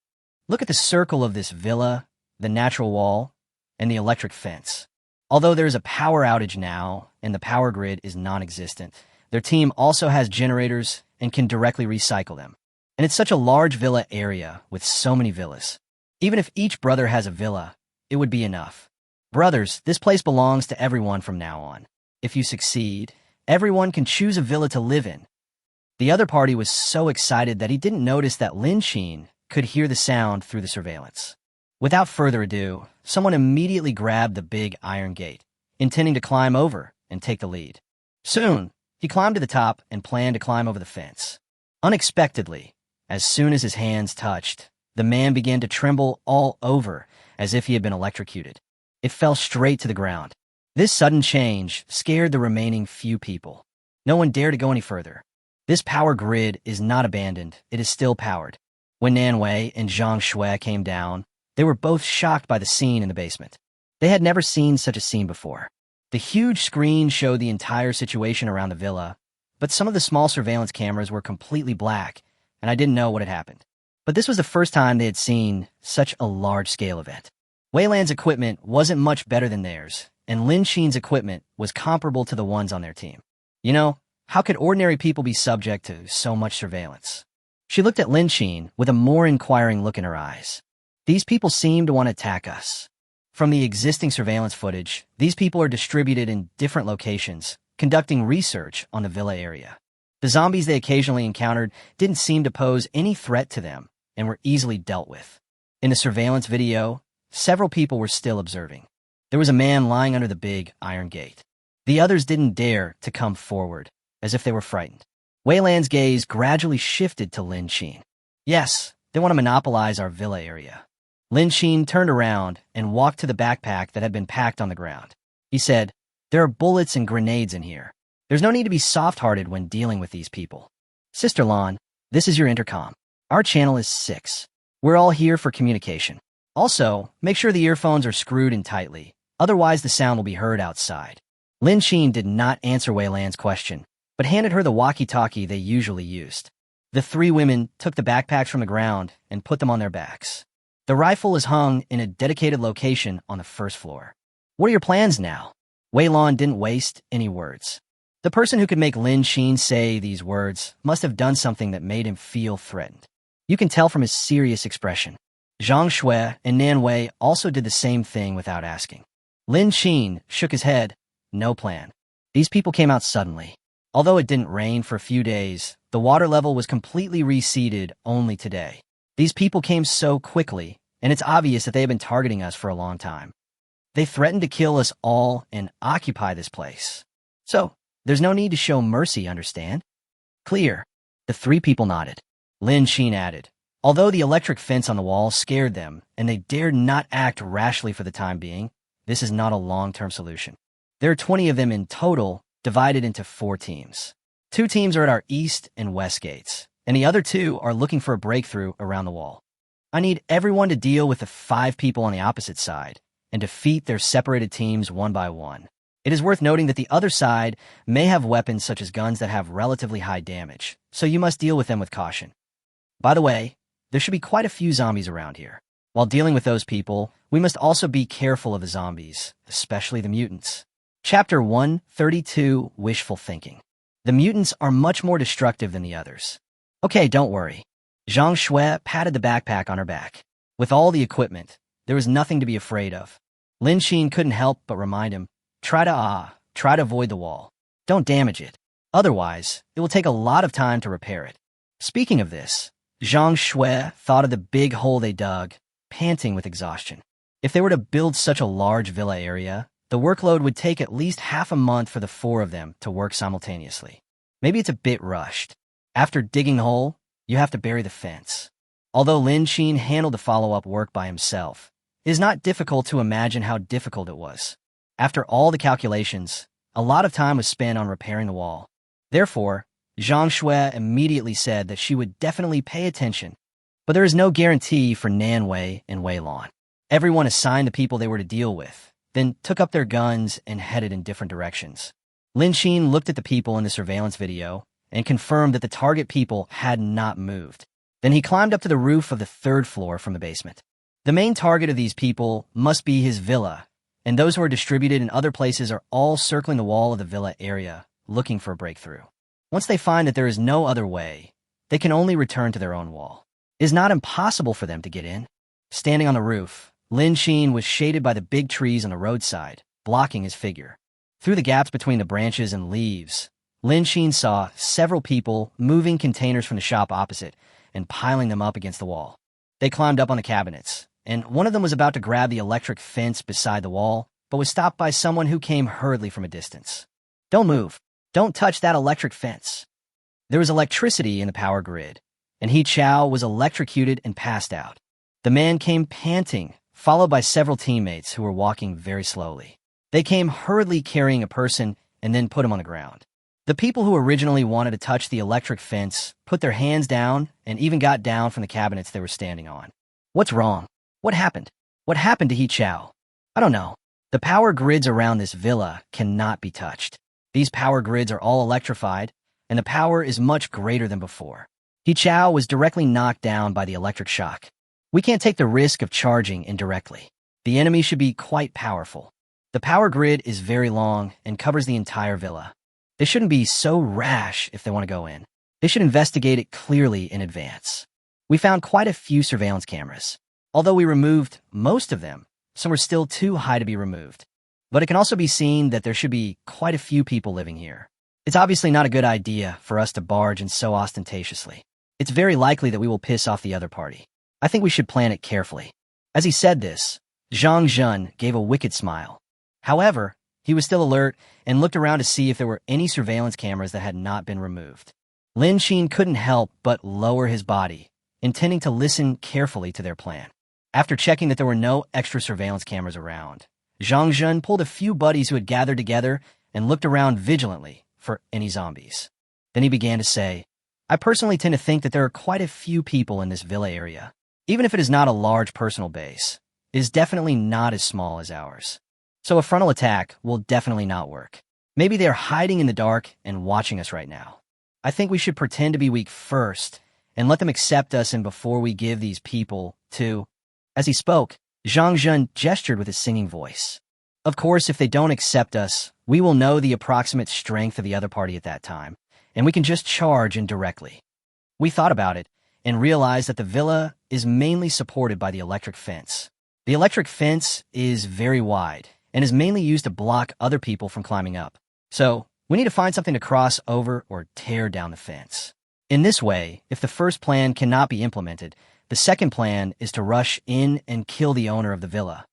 Look at the circle of this villa, the natural wall, and the electric fence. Although there is a power outage now, and the power grid is non-existent, their team also has generators and can directly recycle them. And it's such a large villa area with so many villas. Even if each brother has a villa, it would be enough. Brothers, this place belongs to everyone from now on. If you succeed, everyone can choose a villa to live in. The other party was so excited that he didn't notice that Lin Xin could hear the sound through the surveillance. Without further ado, someone immediately grabbed the big iron gate, intending to climb over and take the lead. Soon, he climbed to the top and planned to climb over the fence. Unexpectedly, as soon as his hands touched, the man began to tremble all over as if he had been electrocuted. It fell straight to the ground. This sudden change scared the remaining few people. No one dared to go any further. This power grid is not abandoned, it is still powered. When Nanwei and Zhang Shui came down, they were both shocked by the scene in the basement. They had never seen such a scene before. The huge screen showed the entire situation around the villa, but some of the small surveillance cameras were completely black, and I didn't know what had happened. But this was the first time they had seen such a large-scale event. Wei Lan's equipment wasn't much better than theirs, and Lin Xin's equipment was comparable to the ones on their team. You know, how could ordinary people be subject to so much surveillance? She looked at Lin Xin with a more inquiring look in her eyes. These people seem to want to attack us. From the existing surveillance footage, these people are distributed in different locations, conducting research on the villa area. The zombies they occasionally encountered didn't seem to pose any threat to them and were easily dealt with. In the surveillance video, several people were still observing. There was a man lying under the big iron gate. The others didn't dare to come forward, as if they were frightened. Wei Lan's gaze gradually shifted to Lin Xin. Yes, they want to monopolize our villa area. Lin Xin turned around and walked to the backpack that had been packed on the ground. He said, "There are bullets and grenades in here. There's no need to be soft-hearted when dealing with these people. Sister Lan, this is your intercom. Our channel is 6. We're all here for communication. Also, make sure the earphones are screwed in tightly, otherwise the sound will be heard outside." Lin Xin did not answer Wei Lan's question, but handed her the walkie-talkie they usually used. The 3 women took the backpacks from the ground and put them on their backs. The rifle is hung in a dedicated location on the first floor. What are your plans now? Wei Lan didn't waste any words. The person who could make Lin Xin say these words must have done something that made him feel threatened. You can tell from his serious expression. Zhang Shui and Nan Wei also did the same thing without asking. Lin Xin shook his head. No plan. These people came out suddenly. Although it didn't rain for a few days, the water level was completely reseeded only today. These people came so quickly, and it's obvious that they have been targeting us for a long time. They threatened to kill us all and occupy this place. So, there's no need to show mercy, understand? Clear. The 3 people nodded. Lin Xin added, although the electric fence on the wall scared them, and they dared not act rashly for the time being, this is not a long-term solution. There are 20 of them in total, divided into 4 teams. 2 teams are at our east and west gates, and the other 2 are looking for a breakthrough around the wall. I need everyone to deal with the 5 people on the opposite side and defeat their separated teams one by one. It is worth noting that the other side may have weapons such as guns that have relatively high damage, so you must deal with them with caution. By the way, there should be quite a few zombies around here. While dealing with those people, we must also be careful of the zombies, especially the mutants. Chapter 132, Wishful Thinking. The mutants are much more destructive than the others. Okay, don't worry. Zhang Shui patted the backpack on her back. With all the equipment, there was nothing to be afraid of. Lin Xin couldn't help but remind him, try to avoid the wall. Don't damage it. Otherwise, it will take a lot of time to repair it. Speaking of this, Zhang Shui thought of the big hole they dug, panting with exhaustion. If they were to build such a large villa area, the workload would take at least half a month for the 4 of them to work simultaneously. Maybe it's a bit rushed. After digging the hole, you have to bury the fence. Although Lin Xin handled the follow-up work by himself, it is not difficult to imagine how difficult it was. After all the calculations, a lot of time was spent on repairing the wall. Therefore, Zhang Shui immediately said that she would definitely pay attention. But there is no guarantee for Nanwei and Weilon. Everyone assigned the people they were to deal with, then took up their guns and headed in different directions. Lin Xin looked at the people in the surveillance video and confirmed that the target people had not moved. Then he climbed up to the roof of the 3rd floor from the basement. The main target of these people must be his villa, and those who are distributed in other places are all circling the wall of the villa area, looking for a breakthrough. Once they find that there is no other way, they can only return to their own wall. It is not impossible for them to get in. Standing on the roof, Lin Xin was shaded by the big trees on the roadside, blocking his figure. Through the gaps between the branches and leaves, Lin Xin saw several people moving containers from the shop opposite and piling them up against the wall. They climbed up on the cabinets, and one of them was about to grab the electric fence beside the wall, but was stopped by someone who came hurriedly from a distance. Don't move. Don't touch that electric fence. There was electricity in the power grid, and He Chao was electrocuted and passed out. The man came panting, followed by several teammates who were walking very slowly. They came hurriedly carrying a person and then put him on the ground. The people who originally wanted to touch the electric fence put their hands down and even got down from the cabinets they were standing on. What's wrong? What happened? What happened to He Chao? I don't know. The power grids around this villa cannot be touched. These power grids are all electrified, and the power is much greater than before. He Chao was directly knocked down by the electric shock. We can't take the risk of charging indirectly. The enemy should be quite powerful. The power grid is very long and covers the entire villa. They shouldn't be so rash if they want to go in. They should investigate it clearly in advance. We found quite a few surveillance cameras. Although we removed most of them, some were still too high to be removed. But it can also be seen that there should be quite a few people living here. It's obviously not a good idea for us to barge in so ostentatiously. It's very likely that we will piss off the other party. I think we should plan it carefully. As he said this, Zhang Zhen gave a wicked smile. However, he was still alert and looked around to see if there were any surveillance cameras that had not been removed. Lin Xin couldn't help but lower his body, intending to listen carefully to their plan. After checking that there were no extra surveillance cameras around, Zhang Zhen pulled a few buddies who had gathered together and looked around vigilantly for any zombies. Then he began to say, I personally tend to think that there are quite a few people in this villa area. Even if it is not a large personal base, it is definitely not as small as ours. So a frontal attack will definitely not work. Maybe they are hiding in the dark and watching us right now. I think we should pretend to be weak first and let them accept us and before we give these people to... As he spoke, Zhang Zhen gestured with his singing voice. Of course, if they don't accept us, we will know the approximate strength of the other party at that time, and we can just charge indirectly. We thought about it and realized that the villa is mainly supported by the electric fence. The electric fence is very wide and is mainly used to block other people from climbing up. So, we need to find something to cross over or tear down the fence. In this way, if the first plan cannot be implemented, the second plan is to rush in and kill the owner of the villa.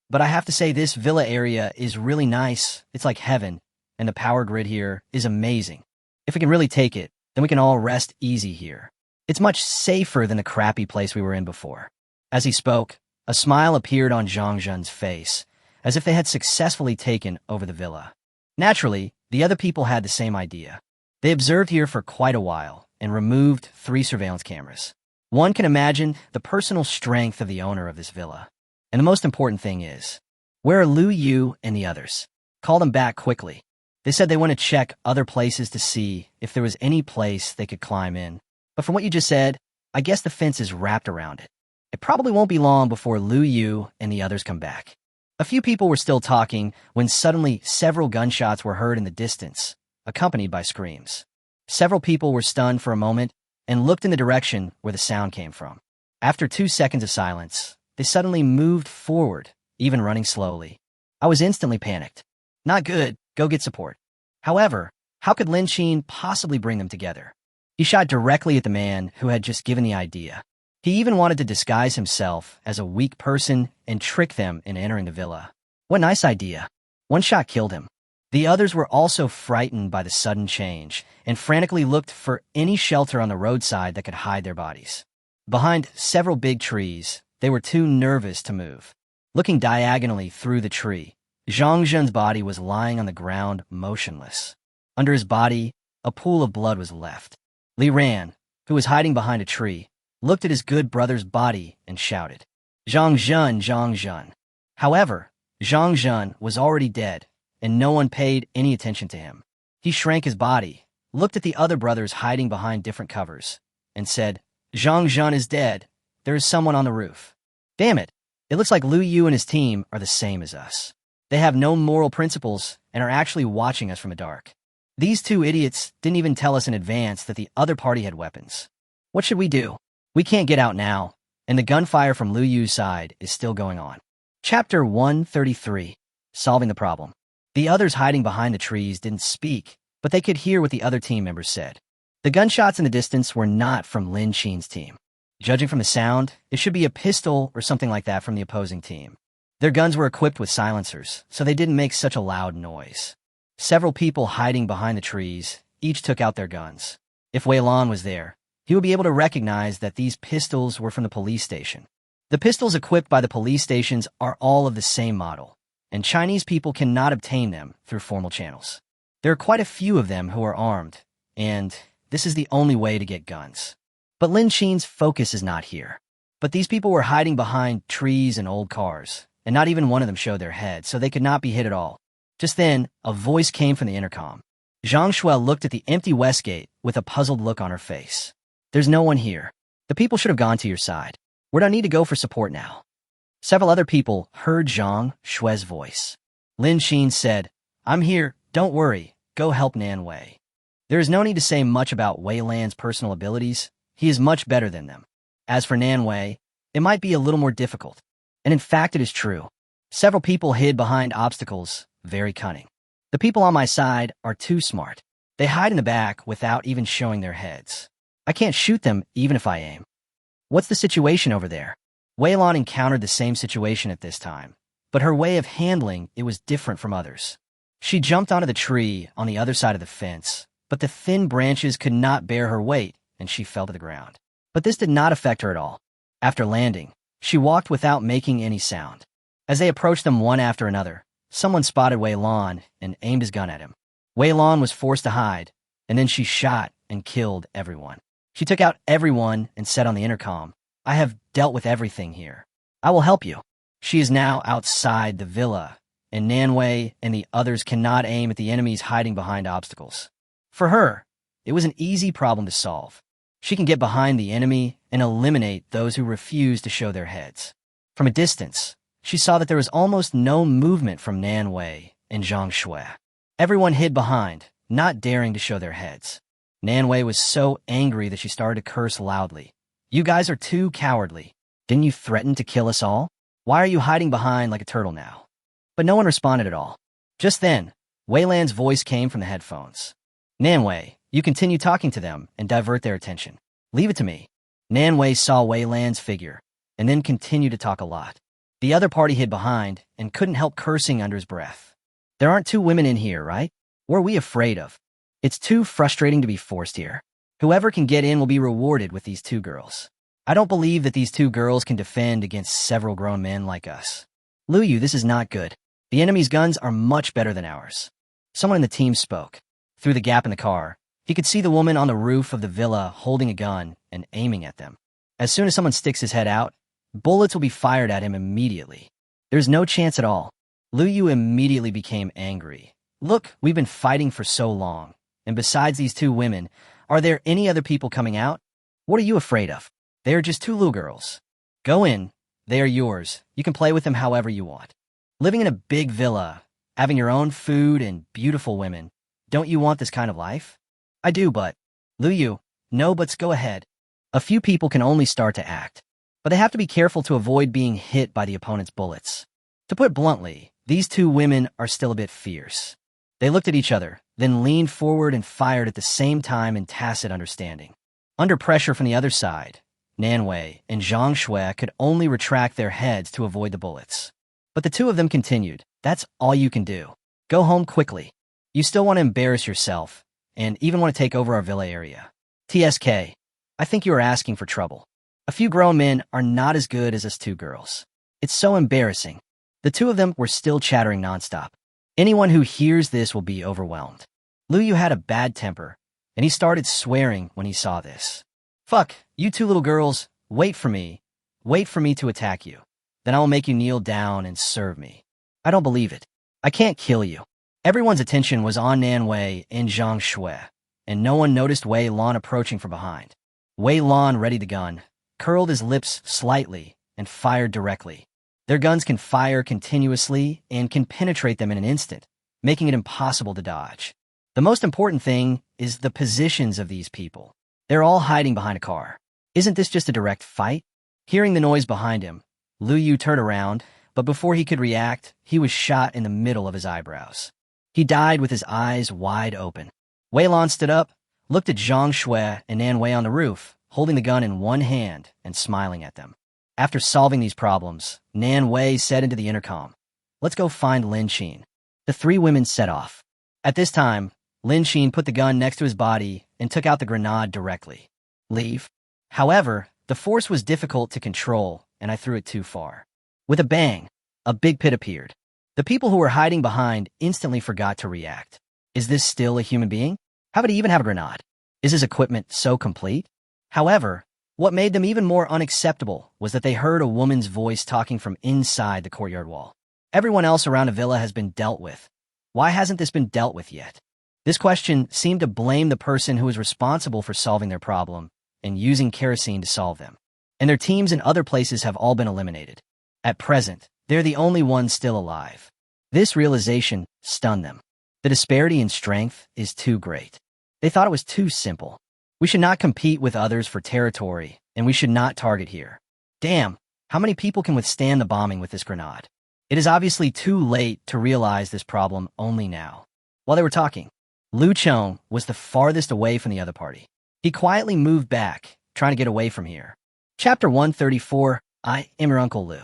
But I have to say this villa area is really nice. It's like heaven, and the power grid here is amazing. If we can really take it, then we can all rest easy here. It's much safer than the crappy place we were in before. As he spoke, a smile appeared on Zhang Zhen's face, as if they had successfully taken over the villa. Naturally, the other people had the same idea. They observed here for quite a while and removed 3 surveillance cameras. One can imagine the personal strength of the owner of this villa. And the most important thing is, where are Lu Yu and the others? Call them back quickly. They said they want to check other places to see if there was any place they could climb in. But from what you just said, I guess the fence is wrapped around it. It probably won't be long before Lu Yu and the others come back. A few people were still talking when suddenly several gunshots were heard in the distance, accompanied by screams. Several people were stunned for a moment and looked in the direction where the sound came from. After 2 seconds of silence, they suddenly moved forward, even running slowly. I was instantly panicked. Not good, go get support. However, how could Lin Qin possibly bring them together? He shot directly at the man who had just given the idea. He even wanted to disguise himself as a weak person and trick them into entering the villa. What a nice idea. One shot killed him. The others were also frightened by the sudden change and frantically looked for any shelter on the roadside that could hide their bodies. Behind several big trees, they were too nervous to move. Looking diagonally through the tree, Zhang Zhen's body was lying on the ground motionless. Under his body, a pool of blood was left. Li Ran, who was hiding behind a tree, looked at his good brother's body and shouted, "Zhang Zhen, Zhang Zhen." However, Zhang Zhen was already dead, and no one paid any attention to him. He shrank his body, looked at the other brothers hiding behind different covers, and said, "Zhang Zhen is dead. There is someone on the roof." Damn it, it looks like Lu Yu and his team are the same as us. They have no moral principles and are actually watching us from the dark. These two idiots didn't even tell us in advance that the other party had weapons. What should we do? We can't get out now, and the gunfire from Lu Yu's side is still going on. Chapter 133, Solving the Problem. The others hiding behind the trees didn't speak, but they could hear what the other team members said. The gunshots in the distance were not from Lin Qin's team. Judging from the sound, it should be a pistol or something like that from the opposing team. Their guns were equipped with silencers, so they didn't make such a loud noise. Several people hiding behind the trees each took out their guns. If Wei Lan was there, he would be able to recognize that these pistols were from the police station. The pistols equipped by the police stations are all of the same model, and Chinese people cannot obtain them through formal channels. There are quite a few of them who are armed, and this is the only way to get guns. But Lin Qin's focus is not here. But these people were hiding behind trees and old cars, and not even one of them showed their head, so they could not be hit at all. Just then, a voice came from the intercom. Zhang Shuai looked at the empty west gate with a puzzled look on her face. "There's no one here. The people should have gone to your side. We don't need to go for support now." Several other people heard Zhang Shuai's voice. Lin Qin said, "I'm here, don't worry, go help Nan Wei." There is no need to say much about Wei Lan's personal abilities. He is much better than them. As for Nan Wei, it might be a little more difficult. And in fact, it is true. Several people hid behind obstacles, very cunning. The people on my side are too smart. They hide in the back without even showing their heads. I can't shoot them even if I aim. What's the situation over there? Wei Lan encountered the same situation at this time, but her way of handling it was different from others. She jumped onto the tree on the other side of the fence, but the thin branches could not bear her weight, and she fell to the ground. But this did not affect her at all. After landing, she walked without making any sound. As they approached them one after another, someone spotted Wei Lan and aimed his gun at him. Wei Lan was forced to hide, and then she shot and killed everyone. She took out everyone and said on the intercom, "I have dealt with everything here. I will help you." She is now outside the villa, and Nan Wei and the others cannot aim at the enemies hiding behind obstacles. For her, it was an easy problem to solve. She can get behind the enemy and eliminate those who refuse to show their heads. From a distance, she saw that there was almost no movement from Nan Wei and Zhang Shuai. Everyone hid behind, not daring to show their heads. Nan Wei was so angry that she started to curse loudly. "You guys are too cowardly. Didn't you threaten to kill us all? Why are you hiding behind like a turtle now?" But no one responded at all. Just then, Wei Lan's voice came from the headphones. "Nan Wei, you continue talking to them and divert their attention. Leave it to me." Nan Wei saw Wei Lan's figure, and then continued to talk a lot. The other party hid behind and couldn't help cursing under his breath. "There aren't two women in here, right? What are we afraid of? It's too frustrating to be forced here. Whoever can get in will be rewarded with these two girls. I don't believe that these two girls can defend against several grown men like us. Lu Yu, this is not good. The enemy's guns are much better than ours." Someone in the team spoke. Through the gap in the car, he could see the woman on the roof of the villa holding a gun and aiming at them. As soon as someone sticks his head out, bullets will be fired at him immediately. There's no chance at all. Lu Yu immediately became angry. Look, we've been fighting for so long. And besides these two women, are there any other people coming out? What are you afraid of? They are just two little girls. Go in. They are yours. You can play with them however you want. Living in a big villa, having your own food and beautiful women. Don't you want this kind of life? I do, but... Lu Yu, no buts, go ahead. A few people can only start to act, but they have to be careful to avoid being hit by the opponent's bullets. To put it bluntly, these two women are still a bit fierce. They looked at each other, then leaned forward and fired at the same time in tacit understanding. Under pressure from the other side, Nanwei and Zhang Shui could only retract their heads to avoid the bullets. But the two of them continued. That's all you can do. Go home quickly. You still want to embarrass yourself, and even want to take over our villa area. TSK, I think you are asking for trouble. A few grown men are not as good as us two girls. It's so embarrassing. The two of them were still chattering nonstop. Anyone who hears this will be overwhelmed. Lu Yu had a bad temper, and he started swearing when he saw this. Fuck, you two little girls, wait for me. Wait for me to attack you. Then I will make you kneel down and serve me. I don't believe it. I can't kill you. Everyone's attention was on Nanwei and Zhang Shui, and no one noticed Wei Lan approaching from behind. Wei Lan readied the gun, curled his lips slightly, and fired directly. Their guns can fire continuously and can penetrate them in an instant, making it impossible to dodge. The most important thing is the positions of these people. They're all hiding behind a car. Isn't this just a direct fight? Hearing the noise behind him, Lu Yu turned around, but before he could react, he was shot in the middle of his eyebrows. He died with his eyes wide open. Wei Lan stood up, looked at Zhang Shui and Nanwei on the roof, holding the gun in one hand and smiling at them. After solving these problems, Nanwei said into the intercom, "Let's go find Lin Qin." The three women set off. At this time, Lin Qin put the gun next to his body and took out the grenade directly. Leave. However, the force was difficult to control, and I threw it too far. With a bang, a big pit appeared. The people who were hiding behind instantly forgot to react. Is this still a human being? How would he even have a grenade? Is his equipment so complete? However, what made them even more unacceptable was that they heard a woman's voice talking from inside the courtyard wall. Everyone else around the villa has been dealt with. Why hasn't this been dealt with yet? This question seemed to blame the person who was responsible for solving their problem and using kerosene to solve them. And their teams in other places have all been eliminated. At present, they're the only ones still alive. This realization stunned them. The disparity in strength is too great. They thought it was too simple. We should not compete with others for territory, and we should not target here. Damn, how many people can withstand the bombing with this grenade? It is obviously too late to realize this problem only now. While they were talking, Lu Chong was the farthest away from the other party. He quietly moved back, trying to get away from here. Chapter 134, I am your Uncle Lu.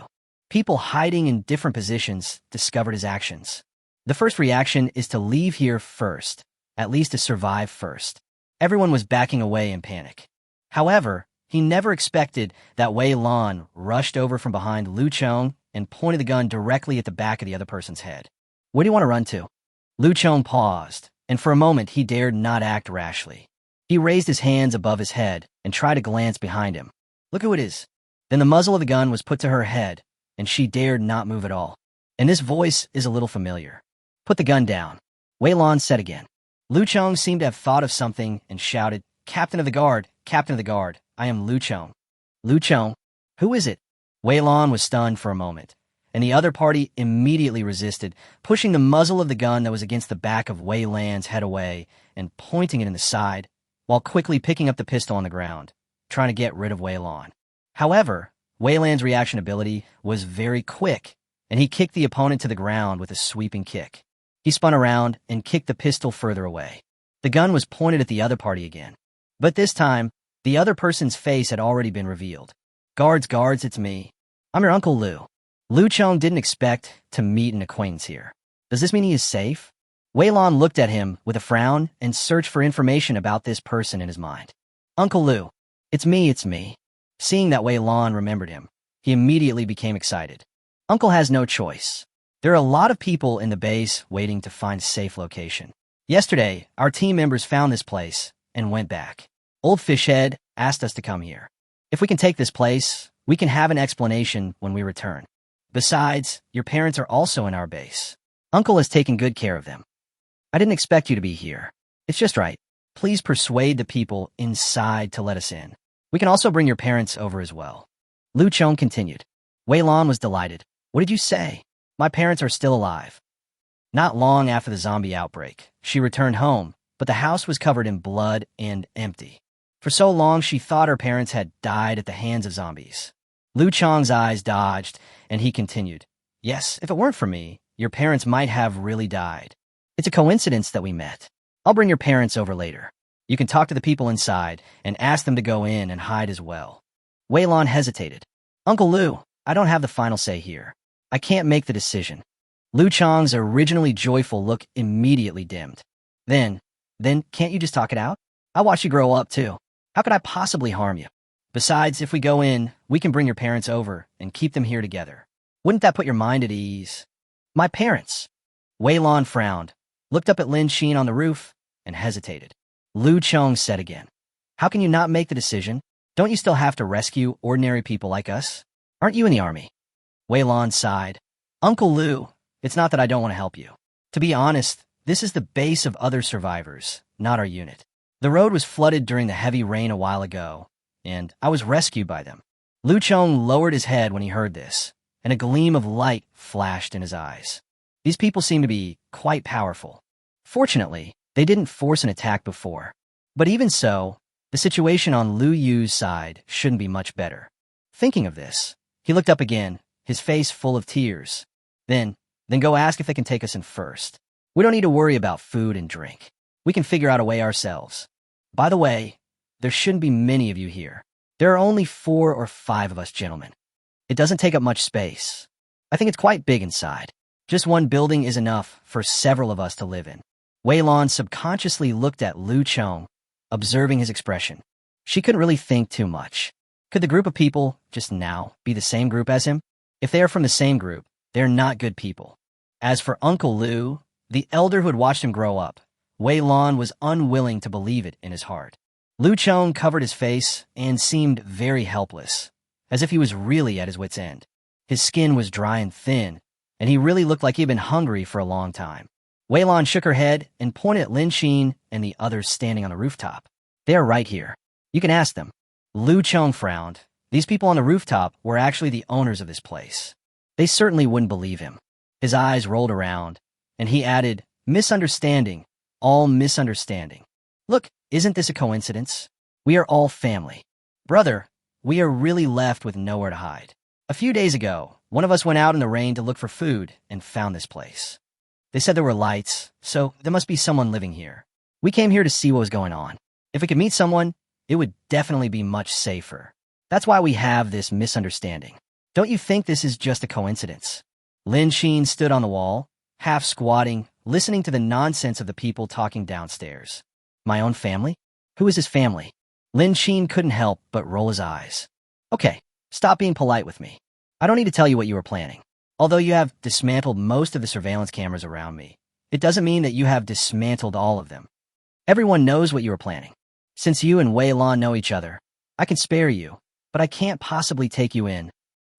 People hiding in different positions discovered his actions. The first reaction is to leave here first, at least to survive first. Everyone was backing away in panic. However, he never expected that Wei Lan rushed over from behind Lu Chong and pointed the gun directly at the back of the other person's head. Where do you want to run to? Lu Chong paused, and for a moment he dared not act rashly. He raised his hands above his head and tried to glance behind him. Look who it is. Then the muzzle of the gun was put to her head, and she dared not move at all. And this voice is a little familiar. Put the gun down. Wei Lan said again. Lu Chong seemed to have thought of something and shouted, Captain of the Guard, Captain of the Guard, I am Lu Chong. Lu Chong? Who is it? Wei Lan was stunned for a moment, and the other party immediately resisted, pushing the muzzle of the gun that was against the back of Wei Lan's head away and pointing it in the side, while quickly picking up the pistol on the ground, trying to get rid of Wei Lan. However, Wei Lan's reaction ability was very quick, and he kicked the opponent to the ground with a sweeping kick. He spun around and kicked the pistol further away. The gun was pointed at the other party again. But this time, the other person's face had already been revealed. Guards, it's me. I'm your Uncle Lu. Lu Chong didn't expect to meet an acquaintance here. Does this mean he is safe? Wei Lan looked at him with a frown and searched for information about this person in his mind. Uncle Lu, it's me. Seeing that Wei Lan remembered him, he immediately became excited. Uncle has no choice. There are a lot of people in the base waiting to find a safe location. Yesterday, our team members found this place and went back. Old Fishhead asked us to come here. If we can take this place, we can have an explanation when we return. Besides, your parents are also in our base. Uncle has taken good care of them. I didn't expect you to be here. It's just right. Please persuade the people inside to let us in. We can also bring your parents over as well. Lu Chong continued. Wei Lan was delighted. What did you say? My parents are still alive. Not long after the zombie outbreak, she returned home, but the house was covered in blood and empty. For so long, she thought her parents had died at the hands of zombies. Lu Chong's eyes dodged, and he continued. Yes, if it weren't for me, your parents might have really died. It's a coincidence that we met. I'll bring your parents over later. You can talk to the people inside and ask them to go in and hide as well. Wei Lan hesitated. Uncle Lu, I don't have the final say here. I can't make the decision. Lu Chong's originally joyful look immediately dimmed. Then, can't you just talk it out? I watched you grow up too. How could I possibly harm you? Besides, if we go in, we can bring your parents over and keep them here together. Wouldn't that put your mind at ease? My parents. Wei Lan frowned, looked up at Lin Xin on the roof, and hesitated. Lu Chong said again, how can you not make the decision? Don't you still have to rescue ordinary people like us? Aren't you in the army? Wei Lan sighed. Uncle Lu, it's not that I don't want to help you. To be honest, this is the base of other survivors, not our unit. The road was flooded during the heavy rain a while ago, and I was rescued by them. Lu Chong lowered his head when he heard this, and a gleam of light flashed in his eyes. These people seem to be quite powerful. Fortunately, they didn't force an attack before. But even so, the situation on Lu Yu's side shouldn't be much better. Thinking of this, he looked up again, his face full of tears. Then go ask if they can take us in first. We don't need to worry about food and drink. We can figure out a way ourselves. By the way, there shouldn't be many of you here. There are only 4 or 5 of us gentlemen. It doesn't take up much space. I think it's quite big inside. Just one building is enough for several of us to live in. Wei Lan subconsciously looked at Lu Chong, observing his expression. She couldn't really think too much. Could the group of people just now be the same group as him? If they are from the same group, they're not good people. As for Uncle Lu, the elder who had watched him grow up, Wei Lan was unwilling to believe it in his heart. Lu Chong covered his face and seemed very helpless, as if he was really at his wit's end. His skin was dry and thin, and he really looked like he had been hungry for a long time. Wei Lan shook her head and pointed at Lin Xin and the others standing on the rooftop. They are right here. You can ask them. Lu Chong frowned. These people on the rooftop were actually the owners of this place. They certainly wouldn't believe him. His eyes rolled around, and he added, misunderstanding, all misunderstanding. Look, isn't this a coincidence? We are all family. Brother, we are really left with nowhere to hide. A few days ago, one of us went out in the rain to look for food and found this place. They said there were lights, so there must be someone living here. We came here to see what was going on. If we could meet someone, it would definitely be much safer. That's why we have this misunderstanding. Don't you think this is just a coincidence? Lin Xin stood on the wall, half squatting, listening to the nonsense of the people talking downstairs. My own family? Who is his family? Lin Xin couldn't help but roll his eyes. Okay, stop being polite with me. I don't need to tell you what you were planning. Although you have dismantled most of the surveillance cameras around me, it doesn't mean that you have dismantled all of them. Everyone knows what you were planning. Since you and Wei Lan know each other, I can spare you, but I can't possibly take you in.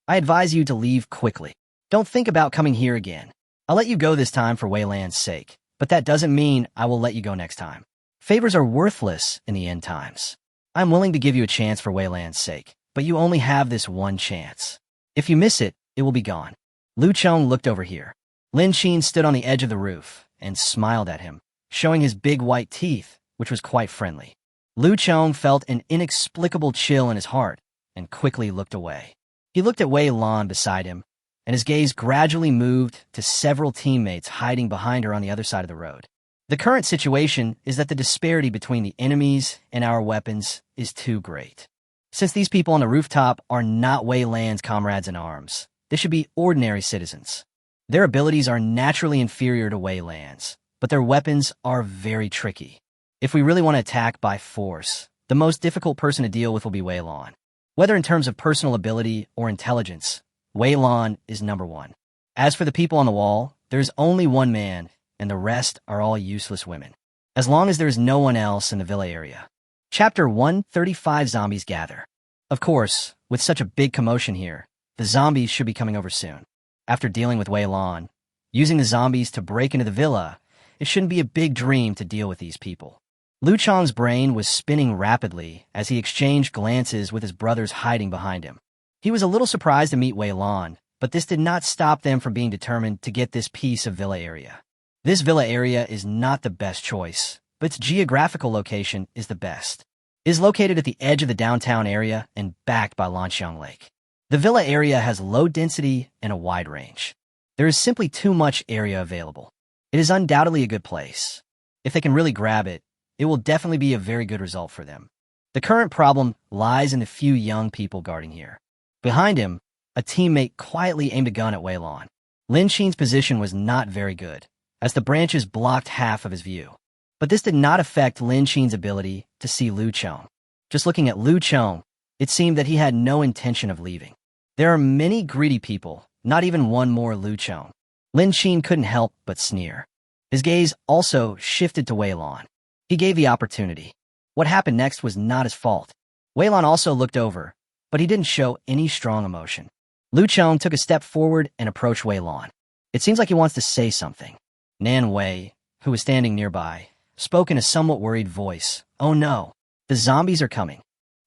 I advise you to leave quickly. Don't think about coming here again. I'll let you go this time for Wei Lan's sake, but that doesn't mean I will let you go next time. Favors are worthless in the end times. I'm willing to give you a chance for Wei Lan's sake, but you only have this one chance. If you miss it, it will be gone. Lu Chong looked over here. Lin Xin stood on the edge of the roof and smiled at him, showing his big white teeth, which was quite friendly. Lu Chong felt an inexplicable chill in his heart and quickly looked away. He looked at Wei Lan beside him, and his gaze gradually moved to several teammates hiding behind her on the other side of the road. The current situation is that the disparity between the enemies and our weapons is too great. Since these people on the rooftop are not Wei Lan's comrades in arms, they should be ordinary citizens. Their abilities are naturally inferior to Wei Lan's, but their weapons are very tricky. If we really want to attack by force, the most difficult person to deal with will be Wei Lan. Whether in terms of personal ability or intelligence, Wei Lan is number 1. As for the people on the wall, there is only one man, and the rest are all useless women. As long as there is no one else in the villa area. Chapter 135 Zombies Gather. Of course, with such a big commotion here, the zombies should be coming over soon. After dealing with Wei Lan, using the zombies to break into the villa, it shouldn't be a big dream to deal with these people. Liu Chong's brain was spinning rapidly as he exchanged glances with his brothers hiding behind him. He was a little surprised to meet Wei Lan, but this did not stop them from being determined to get this piece of villa area. This villa area is not the best choice, but its geographical location is the best. It is located at the edge of the downtown area and backed by Lanxiang Lake. The villa area has low density and a wide range. There is simply too much area available. It is undoubtedly a good place. If they can really grab it, it will definitely be a very good result for them. The current problem lies in the few young people guarding here. Behind him, a teammate quietly aimed a gun at Wei Lan. Lin Xin's position was not very good, as the branches blocked half of his view. But this did not affect Lin Xin's ability to see Liu Chong. Just looking at Liu Chong, it seemed that he had no intention of leaving. There are many greedy people, not even one more Liu Chong. Lin Xin couldn't help but sneer. His gaze also shifted to Wei Lan. He gave the opportunity. What happened next was not his fault. Wei Lan also looked over, but he didn't show any strong emotion. Liu Chong took a step forward and approached Wei Lan. It seems like he wants to say something. Nan Wei, who was standing nearby, spoke in a somewhat worried voice. "Oh no, the zombies are coming."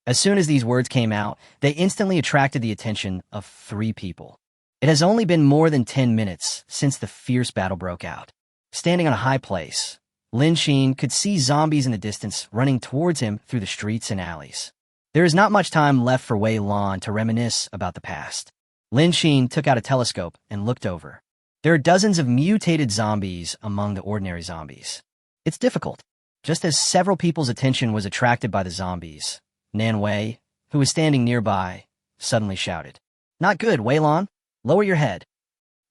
As soon as these words came out, they instantly attracted the attention of 3 people. It has only been more than 10 minutes since the fierce battle broke out. Standing on a high place, Lin Xin could see zombies in the distance running towards him through the streets and alleys. There is not much time left for Wei Lan to reminisce about the past. Lin Xin took out a telescope and looked over. There are dozens of mutated zombies among the ordinary zombies. It's difficult. Just as several people's attention was attracted by the zombies, Nan Wei, who was standing nearby, suddenly shouted, "Not good, Wei Lan. Lower your head."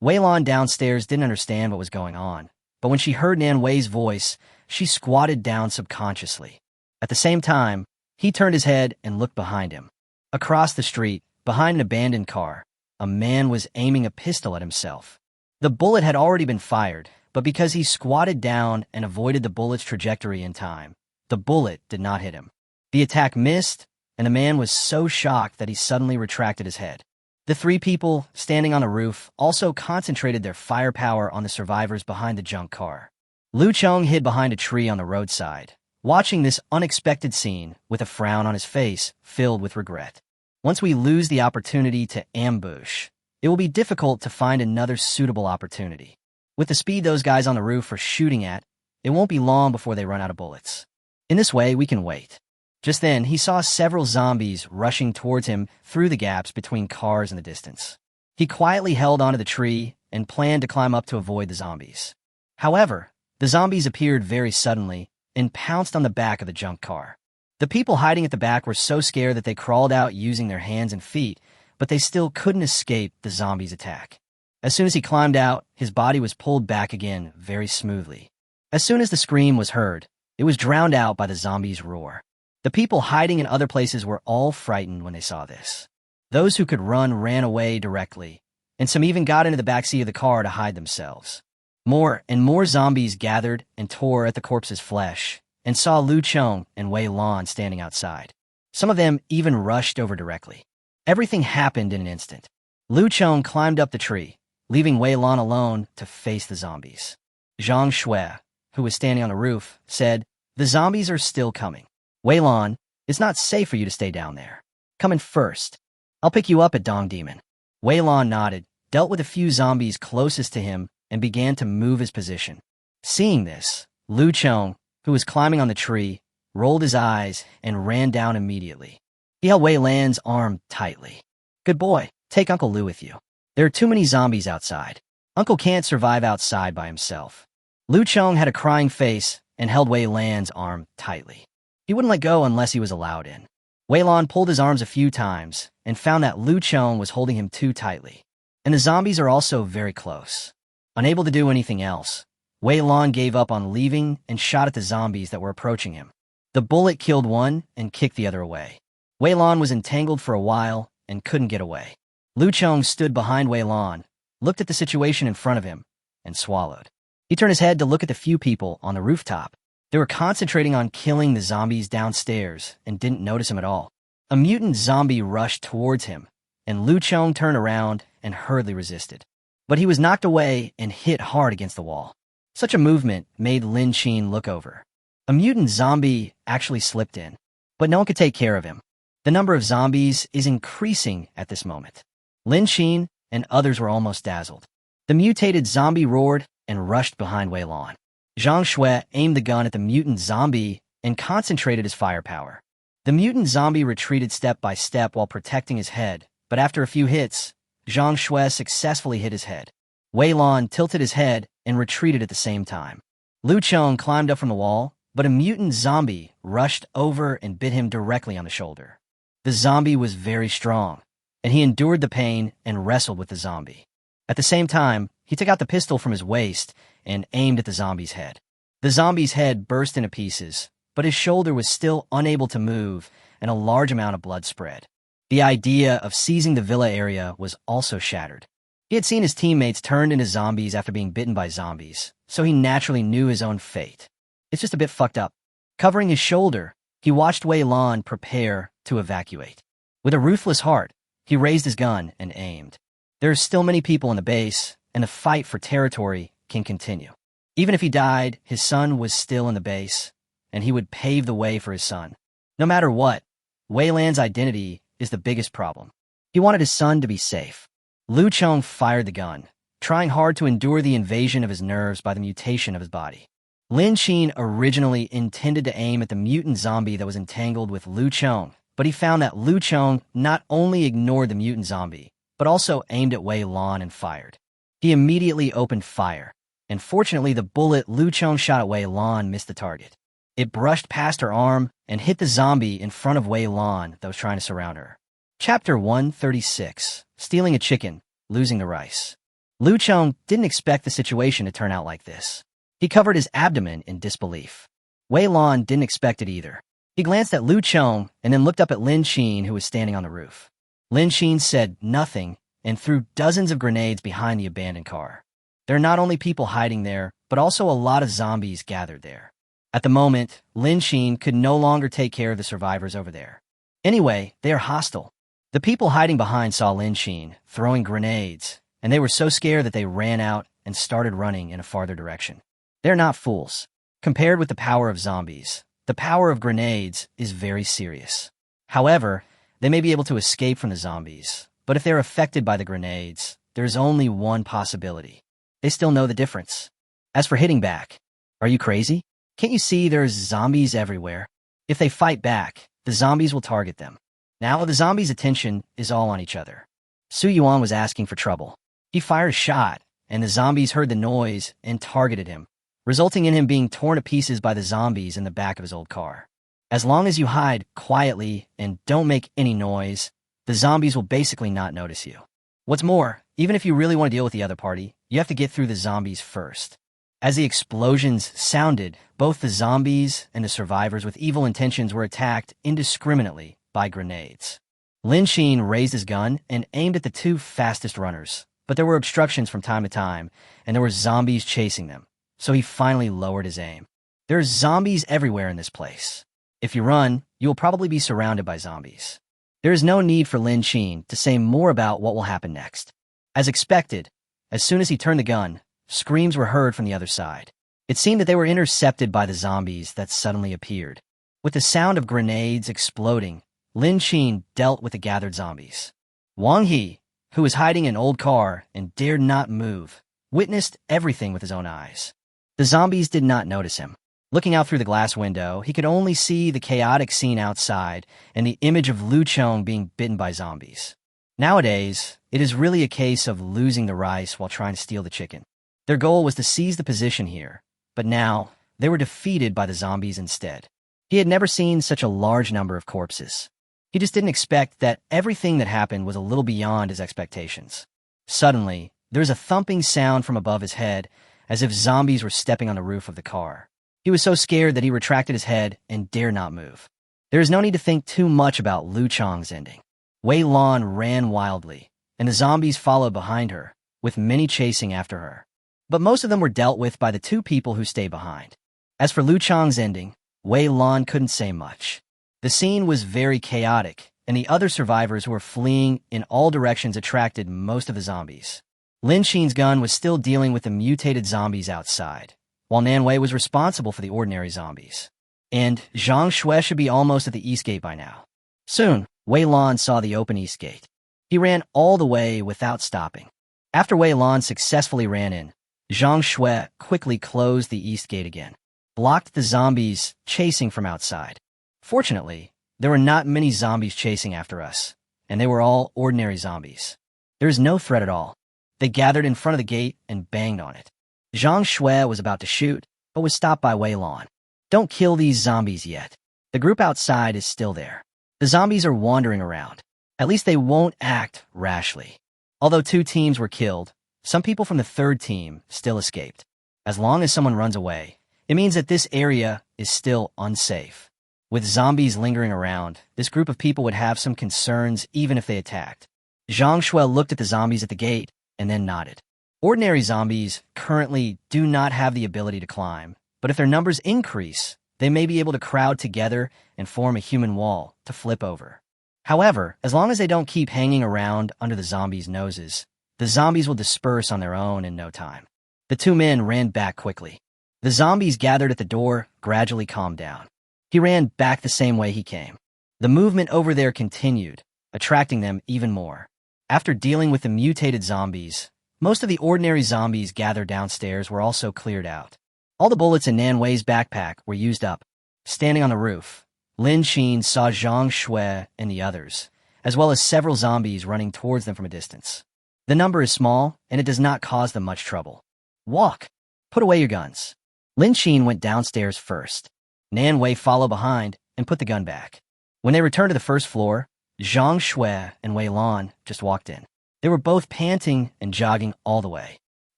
Wei Lan downstairs didn't understand what was going on, but when she heard Nan Wei's voice, she squatted down subconsciously. At the same time, he turned his head and looked behind him. Across the street, behind an abandoned car, a man was aiming a pistol at himself. The bullet had already been fired, but because he squatted down and avoided the bullet's trajectory in time, the bullet did not hit him. The attack missed, and the man was so shocked that he suddenly retracted his head. The 3 people standing on the roof also concentrated their firepower on the survivors behind the junk car. Liu Chong hid behind a tree on the roadside, watching this unexpected scene with a frown on his face filled with regret. Once we lose the opportunity to ambush, it will be difficult to find another suitable opportunity. With the speed those guys on the roof are shooting at, it won't be long before they run out of bullets. In this way, we can wait. Just then, he saw several zombies rushing towards him through the gaps between cars in the distance. He quietly held onto the tree and planned to climb up to avoid the zombies. However, the zombies appeared very suddenly and pounced on the back of the junk car. The people hiding at the back were so scared that they crawled out using their hands and feet, but they still couldn't escape the zombies' attack. As soon as he climbed out, his body was pulled back again very smoothly. As soon as the scream was heard, it was drowned out by the zombies' roar. The people hiding in other places were all frightened when they saw this. Those who could run ran away directly, and some even got into the backseat of the car to hide themselves. More and more zombies gathered and tore at the corpse's flesh, and saw Liu Chong and Wei Lan standing outside. Some of them even rushed over directly. Everything happened in an instant. Liu Chong climbed up the tree, leaving Wei Lan alone to face the zombies. Zhang Shui, who was standing on the roof, said, "The zombies are still coming. Wei Lan, it's not safe for you to stay down there. Come in first. I'll pick you up at Dong Demon." Wei Lan nodded, dealt with a few zombies closest to him, and began to move his position. Seeing this, Liu Chong, who was climbing on the tree, rolled his eyes and ran down immediately. He held Wei Lan's arm tightly. "Good boy, take Uncle Liu with you. There are too many zombies outside. Uncle can't survive outside by himself." Liu Chong had a crying face and held Wei Lan's arm tightly. He wouldn't let go unless he was allowed in. Wei Lan pulled his arms a few times and found that Liu Chong was holding him too tightly. And the zombies are also very close. Unable to do anything else, Wei Lan gave up on leaving and shot at the zombies that were approaching him. The bullet killed one and kicked the other away. Wei Lan was entangled for a while and couldn't get away. Liu Chong stood behind Wei Lan, looked at the situation in front of him, and swallowed. He turned his head to look at the few people on the rooftop. They were concentrating on killing the zombies downstairs and didn't notice him at all. A mutant zombie rushed towards him, and Lu Chong turned around and hurriedly resisted. But he was knocked away and hit hard against the wall. Such a movement made Lin Qin look over. A mutant zombie actually slipped in, but no one could take care of him. The number of zombies is increasing at this moment. Lin Qin and others were almost dazzled. The mutated zombie roared and rushed behind Wei Lan. Zhang Shui aimed the gun at the mutant zombie and concentrated his firepower. The mutant zombie retreated step by step while protecting his head, but after a few hits, Zhang Shui successfully hit his head. Wei Lan tilted his head and retreated at the same time. Lu Chong climbed up from the wall, but a mutant zombie rushed over and bit him directly on the shoulder. The zombie was very strong, and he endured the pain and wrestled with the zombie. At the same time, he took out the pistol from his waist and aimed at the zombie's head. The zombie's head burst into pieces, but his shoulder was still unable to move, and a large amount of blood spread. The idea of seizing the villa area was also shattered. He had seen his teammates turned into zombies after being bitten by zombies, so he naturally knew his own fate. It's just a bit fucked up. Covering his shoulder, he watched Wei Lan prepare to evacuate. With a ruthless heart, he raised his gun and aimed. There are still many people in the base, and the fight for territory can continue. Even if he died, his son was still in the base, and he would pave the way for his son. No matter what, Wei Lan's identity is the biggest problem. He wanted his son to be safe. Lu Chong fired the gun, trying hard to endure the invasion of his nerves by the mutation of his body. Lin Qin originally intended to aim at the mutant zombie that was entangled with Lu Chong, but he found that Lu Chong not only ignored the mutant zombie, but also aimed at Wei Lan and fired. He immediately opened fire, and fortunately the bullet Lu Chong shot at Wei Lan missed the target. It brushed past her arm and hit the zombie in front of Wei Lan that was trying to surround her. Chapter 136, Stealing a Chicken, Losing the Rice. Lu Chong didn't expect the situation to turn out like this. He covered his abdomen in disbelief. Wei Lan didn't expect it either. He glanced at Lu Chong and then looked up at Lin Qin, who was standing on the roof. Lin Qin said nothing and threw dozens of grenades behind the abandoned car. There are not only people hiding there, but also a lot of zombies gathered there. At the moment, Lin Qin could no longer take care of the survivors over there. Anyway, they are hostile. The people hiding behind saw Lin Qin throwing grenades, and they were so scared that they ran out and started running in a farther direction. They're not fools. Compared with the power of zombies, the power of grenades is very serious. However, they may be able to escape from the zombies, but if they're affected by the grenades, there's only one possibility. They still know the difference. As for hitting back, are you crazy? Can't you see there's zombies everywhere? If they fight back, the zombies will target them. Now the zombies' attention is all on each other. Su Yuan was asking for trouble. He fired a shot, and the zombies heard the noise and targeted him, resulting in him being torn to pieces by the zombies in the back of his old car. As long as you hide quietly and don't make any noise, the zombies will basically not notice you. What's more, even if you really want to deal with the other party, you have to get through the zombies first. As the explosions sounded, both the zombies and the survivors with evil intentions were attacked indiscriminately by grenades. Lin Qin raised his gun and aimed at the two fastest runners, but there were obstructions from time to time, and there were zombies chasing them, so he finally lowered his aim. There are zombies everywhere in this place. If you run, you will probably be surrounded by zombies. There is no need for Lin Qin to say more about what will happen next. As expected, as soon as he turned the gun, screams were heard from the other side. It seemed that they were intercepted by the zombies that suddenly appeared. With the sound of grenades exploding, Lin Qin dealt with the gathered zombies. Wang He, who was hiding in an old car and dared not move, witnessed everything with his own eyes. The zombies did not notice him. Looking out through the glass window, he could only see the chaotic scene outside and the image of Lu Chong being bitten by zombies. Nowadays, it is really a case of losing the rice while trying to steal the chicken. Their goal was to seize the position here, but now they were defeated by the zombies instead. He had never seen such a large number of corpses. He just didn't expect that everything that happened was a little beyond his expectations. Suddenly, there was a thumping sound from above his head, as if zombies were stepping on the roof of the car. He was so scared that he retracted his head and dared not move. There is no need to think too much about Lu Chong's ending. Wei Lan ran wildly, and the zombies followed behind her, with many chasing after her. But most of them were dealt with by the two people who stayed behind. As for Lu Chong's ending, Wei Lan couldn't say much. The scene was very chaotic, and the other survivors who were fleeing in all directions attracted most of the zombies. Lin Xin's gun was still dealing with the mutated zombies outside, while Nanwei was responsible for the ordinary zombies. And Zhang Shui should be almost at the east gate by now. Soon, Wei Lan saw the open east gate. He ran all the way without stopping. After Wei Lan successfully ran in, Zhang Shui quickly closed the east gate again, blocked the zombies chasing from outside. Fortunately, there were not many zombies chasing after us, and they were all ordinary zombies. There is no threat at all. They gathered in front of the gate and banged on it. Zhang Shui was about to shoot, but was stopped by Wei Lan. Don't kill these zombies yet. The group outside is still there. The zombies are wandering around. At least they won't act rashly. Although 2 teams were killed, some people from the 3rd team still escaped. As long as someone runs away, it means that this area is still unsafe. With zombies lingering around, this group of people would have some concerns even if they attacked. Zhang Shui looked at the zombies at the gate and then nodded. Ordinary zombies currently do not have the ability to climb, but if their numbers increase, they may be able to crowd together and form a human wall to flip over. However, as long as they don't keep hanging around under the zombies' noses, the zombies will disperse on their own in no time. The 2 men ran back quickly. The zombies gathered at the door gradually calmed down. He ran back the same way he came. The movement over there continued, attracting them even more. After dealing with the mutated zombies, most of the ordinary zombies gathered downstairs were also cleared out. All the bullets in Nanwei's backpack were used up. Standing on the roof, Lin Xin saw Zhang Shui and the others, as well as several zombies running towards them from a distance. The number is small, and it does not cause them much trouble. Walk. Put away your guns. Lin Xin went downstairs first. Nanwei followed behind and put the gun back. When they returned to the first floor, Zhang Shui and Wei Lan just walked in. They were both panting and jogging all the way.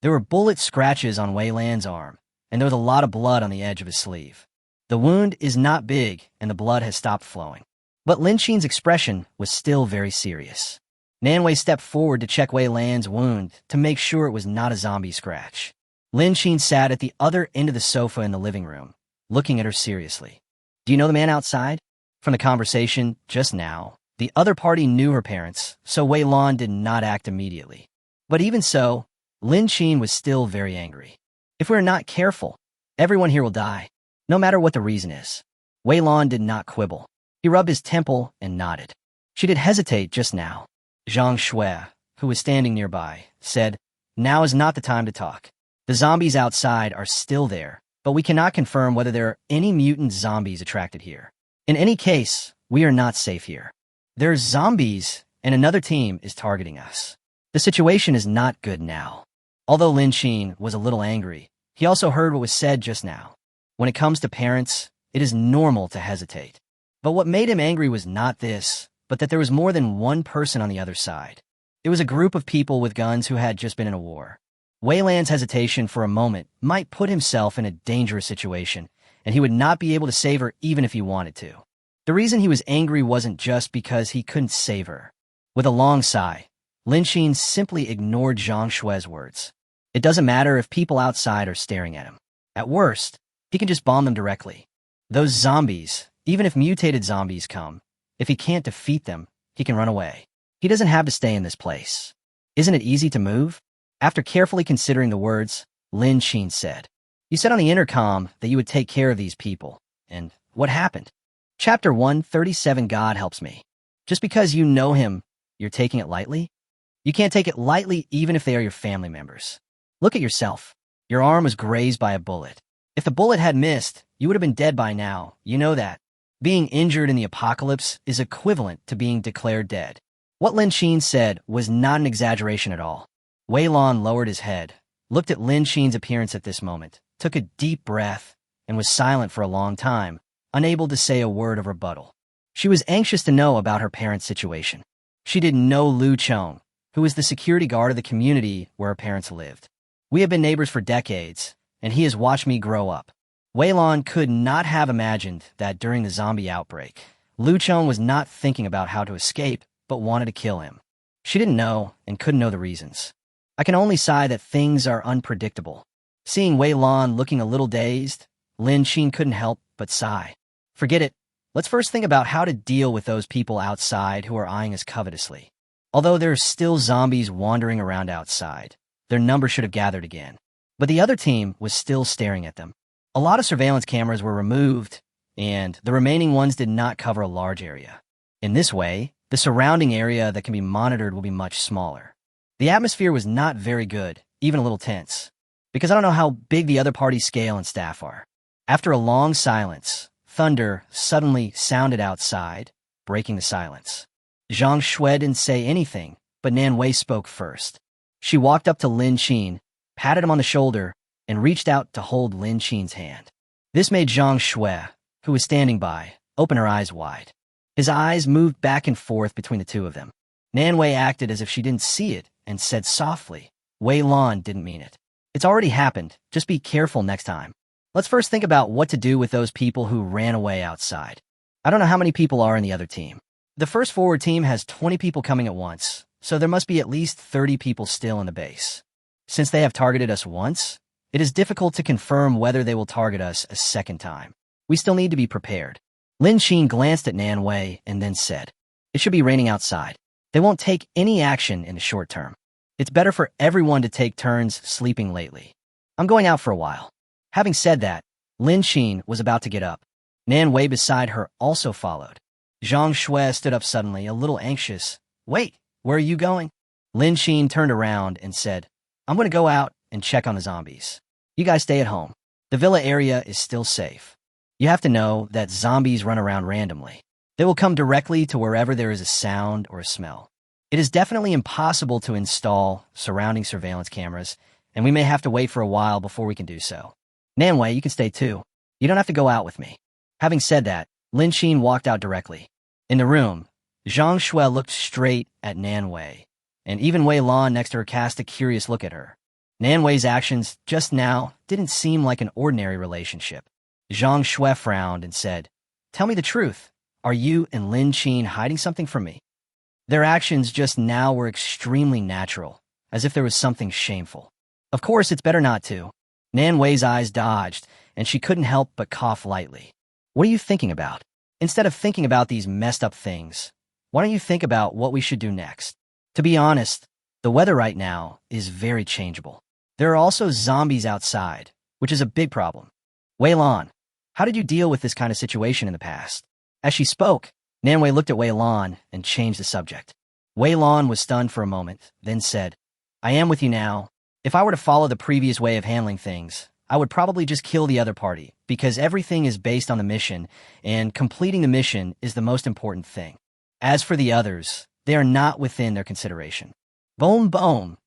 There were bullet scratches on Wei Lan's arm, and there was a lot of blood on the edge of his sleeve. The wound is not big, and the blood has stopped flowing. But Lin Xin's expression was still very serious. Nanwei stepped forward to check Wei Lan's wound to make sure it was not a zombie scratch. Lin Xin sat at the other end of the sofa in the living room, looking at her seriously. Do you know the man outside? From the conversation just now, the other party knew her parents, so Wei Lan did not act immediately. But even so, Lin Xin was still very angry. If we're not careful, everyone here will die, no matter what the reason is. Wei Lan did not quibble. He rubbed his temple and nodded. She did hesitate just now. Zhang Shui, who was standing nearby, said, "Now is not the time to talk. The zombies outside are still there, but we cannot confirm whether there are any mutant zombies attracted here. In any case, we are not safe here. There's zombies, and another team is targeting us. The situation is not good now." Although Lin Xin was a little angry, he also heard what was said just now. When it comes to parents, it is normal to hesitate. But what made him angry was not this, but that there was more than one person on the other side. It was a group of people with guns who had just been in a war. Wei Lan's hesitation for a moment might put himself in a dangerous situation, and he would not be able to save her even if he wanted to. The reason he was angry wasn't just because he couldn't save her. With a long sigh, Lin Xin simply ignored Zhang Shui's words. It doesn't matter if people outside are staring at him. At worst, he can just bomb them directly. Those zombies, even if mutated zombies come, if he can't defeat them, he can run away. He doesn't have to stay in this place. Isn't it easy to move? After carefully considering the words, Lin Xin said, "You said on the intercom that you would take care of these people. And what happened?" Chapter 137 God helps me. Just because you know him, you're taking it lightly? You can't take it lightly even if they are your family members. Look at yourself. Your arm was grazed by a bullet. If the bullet had missed, you would have been dead by now. You know that. Being injured in the apocalypse is equivalent to being declared dead. What Lin Xin said was not an exaggeration at all. Wei Lan lowered his head, looked at Lin Xin's appearance at this moment, took a deep breath, and was silent for a long time, unable to say a word of rebuttal. She was anxious to know about her parents' situation. She didn't know Lu Chong, who was the security guard of the community where her parents lived. We have been neighbors for decades, and he has watched me grow up. Wei Lan could not have imagined that during the zombie outbreak, Lu Chong was not thinking about how to escape, but wanted to kill him. She didn't know and couldn't know the reasons. I can only sigh that things are unpredictable. Seeing Wei Lan looking a little dazed, Lin Xin couldn't help but sigh. Forget it. Let's first think about how to deal with those people outside who are eyeing us covetously. Although there are still zombies wandering around outside, their number should have gathered again. But the other team was still staring at them. A lot of surveillance cameras were removed, and the remaining ones did not cover a large area. In this way, the surrounding area that can be monitored will be much smaller. The atmosphere was not very good, even a little tense, because I don't know how big the other party's scale and staff are. After a long silence, thunder suddenly sounded outside, breaking the silence. Zhang Shui didn't say anything, but Nan Wei spoke first. She walked up to Lin Qin, patted him on the shoulder, and reached out to hold Lin Qin's hand. This made Zhang Shui, who was standing by, open her eyes wide. His eyes moved back and forth between the two of them. Nan Wei acted as if she didn't see it and said softly, Wei Lan didn't mean it. It's already happened. Just be careful next time. Let's first think about what to do with those people who ran away outside. I don't know how many people are in the other team. The first forward team has 20 people coming at once, so there must be at least 30 people still in the base. Since they have targeted us once, it is difficult to confirm whether they will target us a second time. We still need to be prepared. Lin Qin glanced at Nan Wei and then said, It should be raining outside. They won't take any action in the short term. It's better for everyone to take turns sleeping lately. I'm going out for a while. Having said that, Lin Qin was about to get up. Nan Wei beside her also followed. Zhang Shui stood up suddenly, a little anxious. Wait, where are you going? Lin Qin turned around and said, I'm going to go out and check on the zombies. You guys stay at home. The villa area is still safe. You have to know that zombies run around randomly. They will come directly to wherever there is a sound or a smell. It is definitely impossible to install surrounding surveillance cameras, and we may have to wait for a while before we can do so. Nan Wei, you can stay too. You don't have to go out with me. Having said that, Lin Qin walked out directly. In the room, Zhang Shui looked straight at Nan Wei, and even Wei Lan next to her cast a curious look at her. Nan Wei's actions just now didn't seem like an ordinary relationship. Zhang Shui frowned and said, Tell me the truth. Are you and Lin Qin hiding something from me? Their actions just now were extremely natural, as if there was something shameful. Of course, it's better not to. Nan Wei's eyes dodged, and she couldn't help but cough lightly. What are you thinking about? Instead of thinking about these messed up things, why don't you think about what we should do next? To be honest, the weather right now is very changeable. There are also zombies outside, which is a big problem. Wei Lan, how did you deal with this kind of situation in the past? As she spoke, Nan Wei looked at Wei Lan and changed the subject. Wei Lan was stunned for a moment, then said, I am with you now. If I were to follow the previous way of handling things, I would probably just kill the other party, because everything is based on the mission, and completing the mission is the most important thing. As for the others, they are not within their consideration. Boom, boom.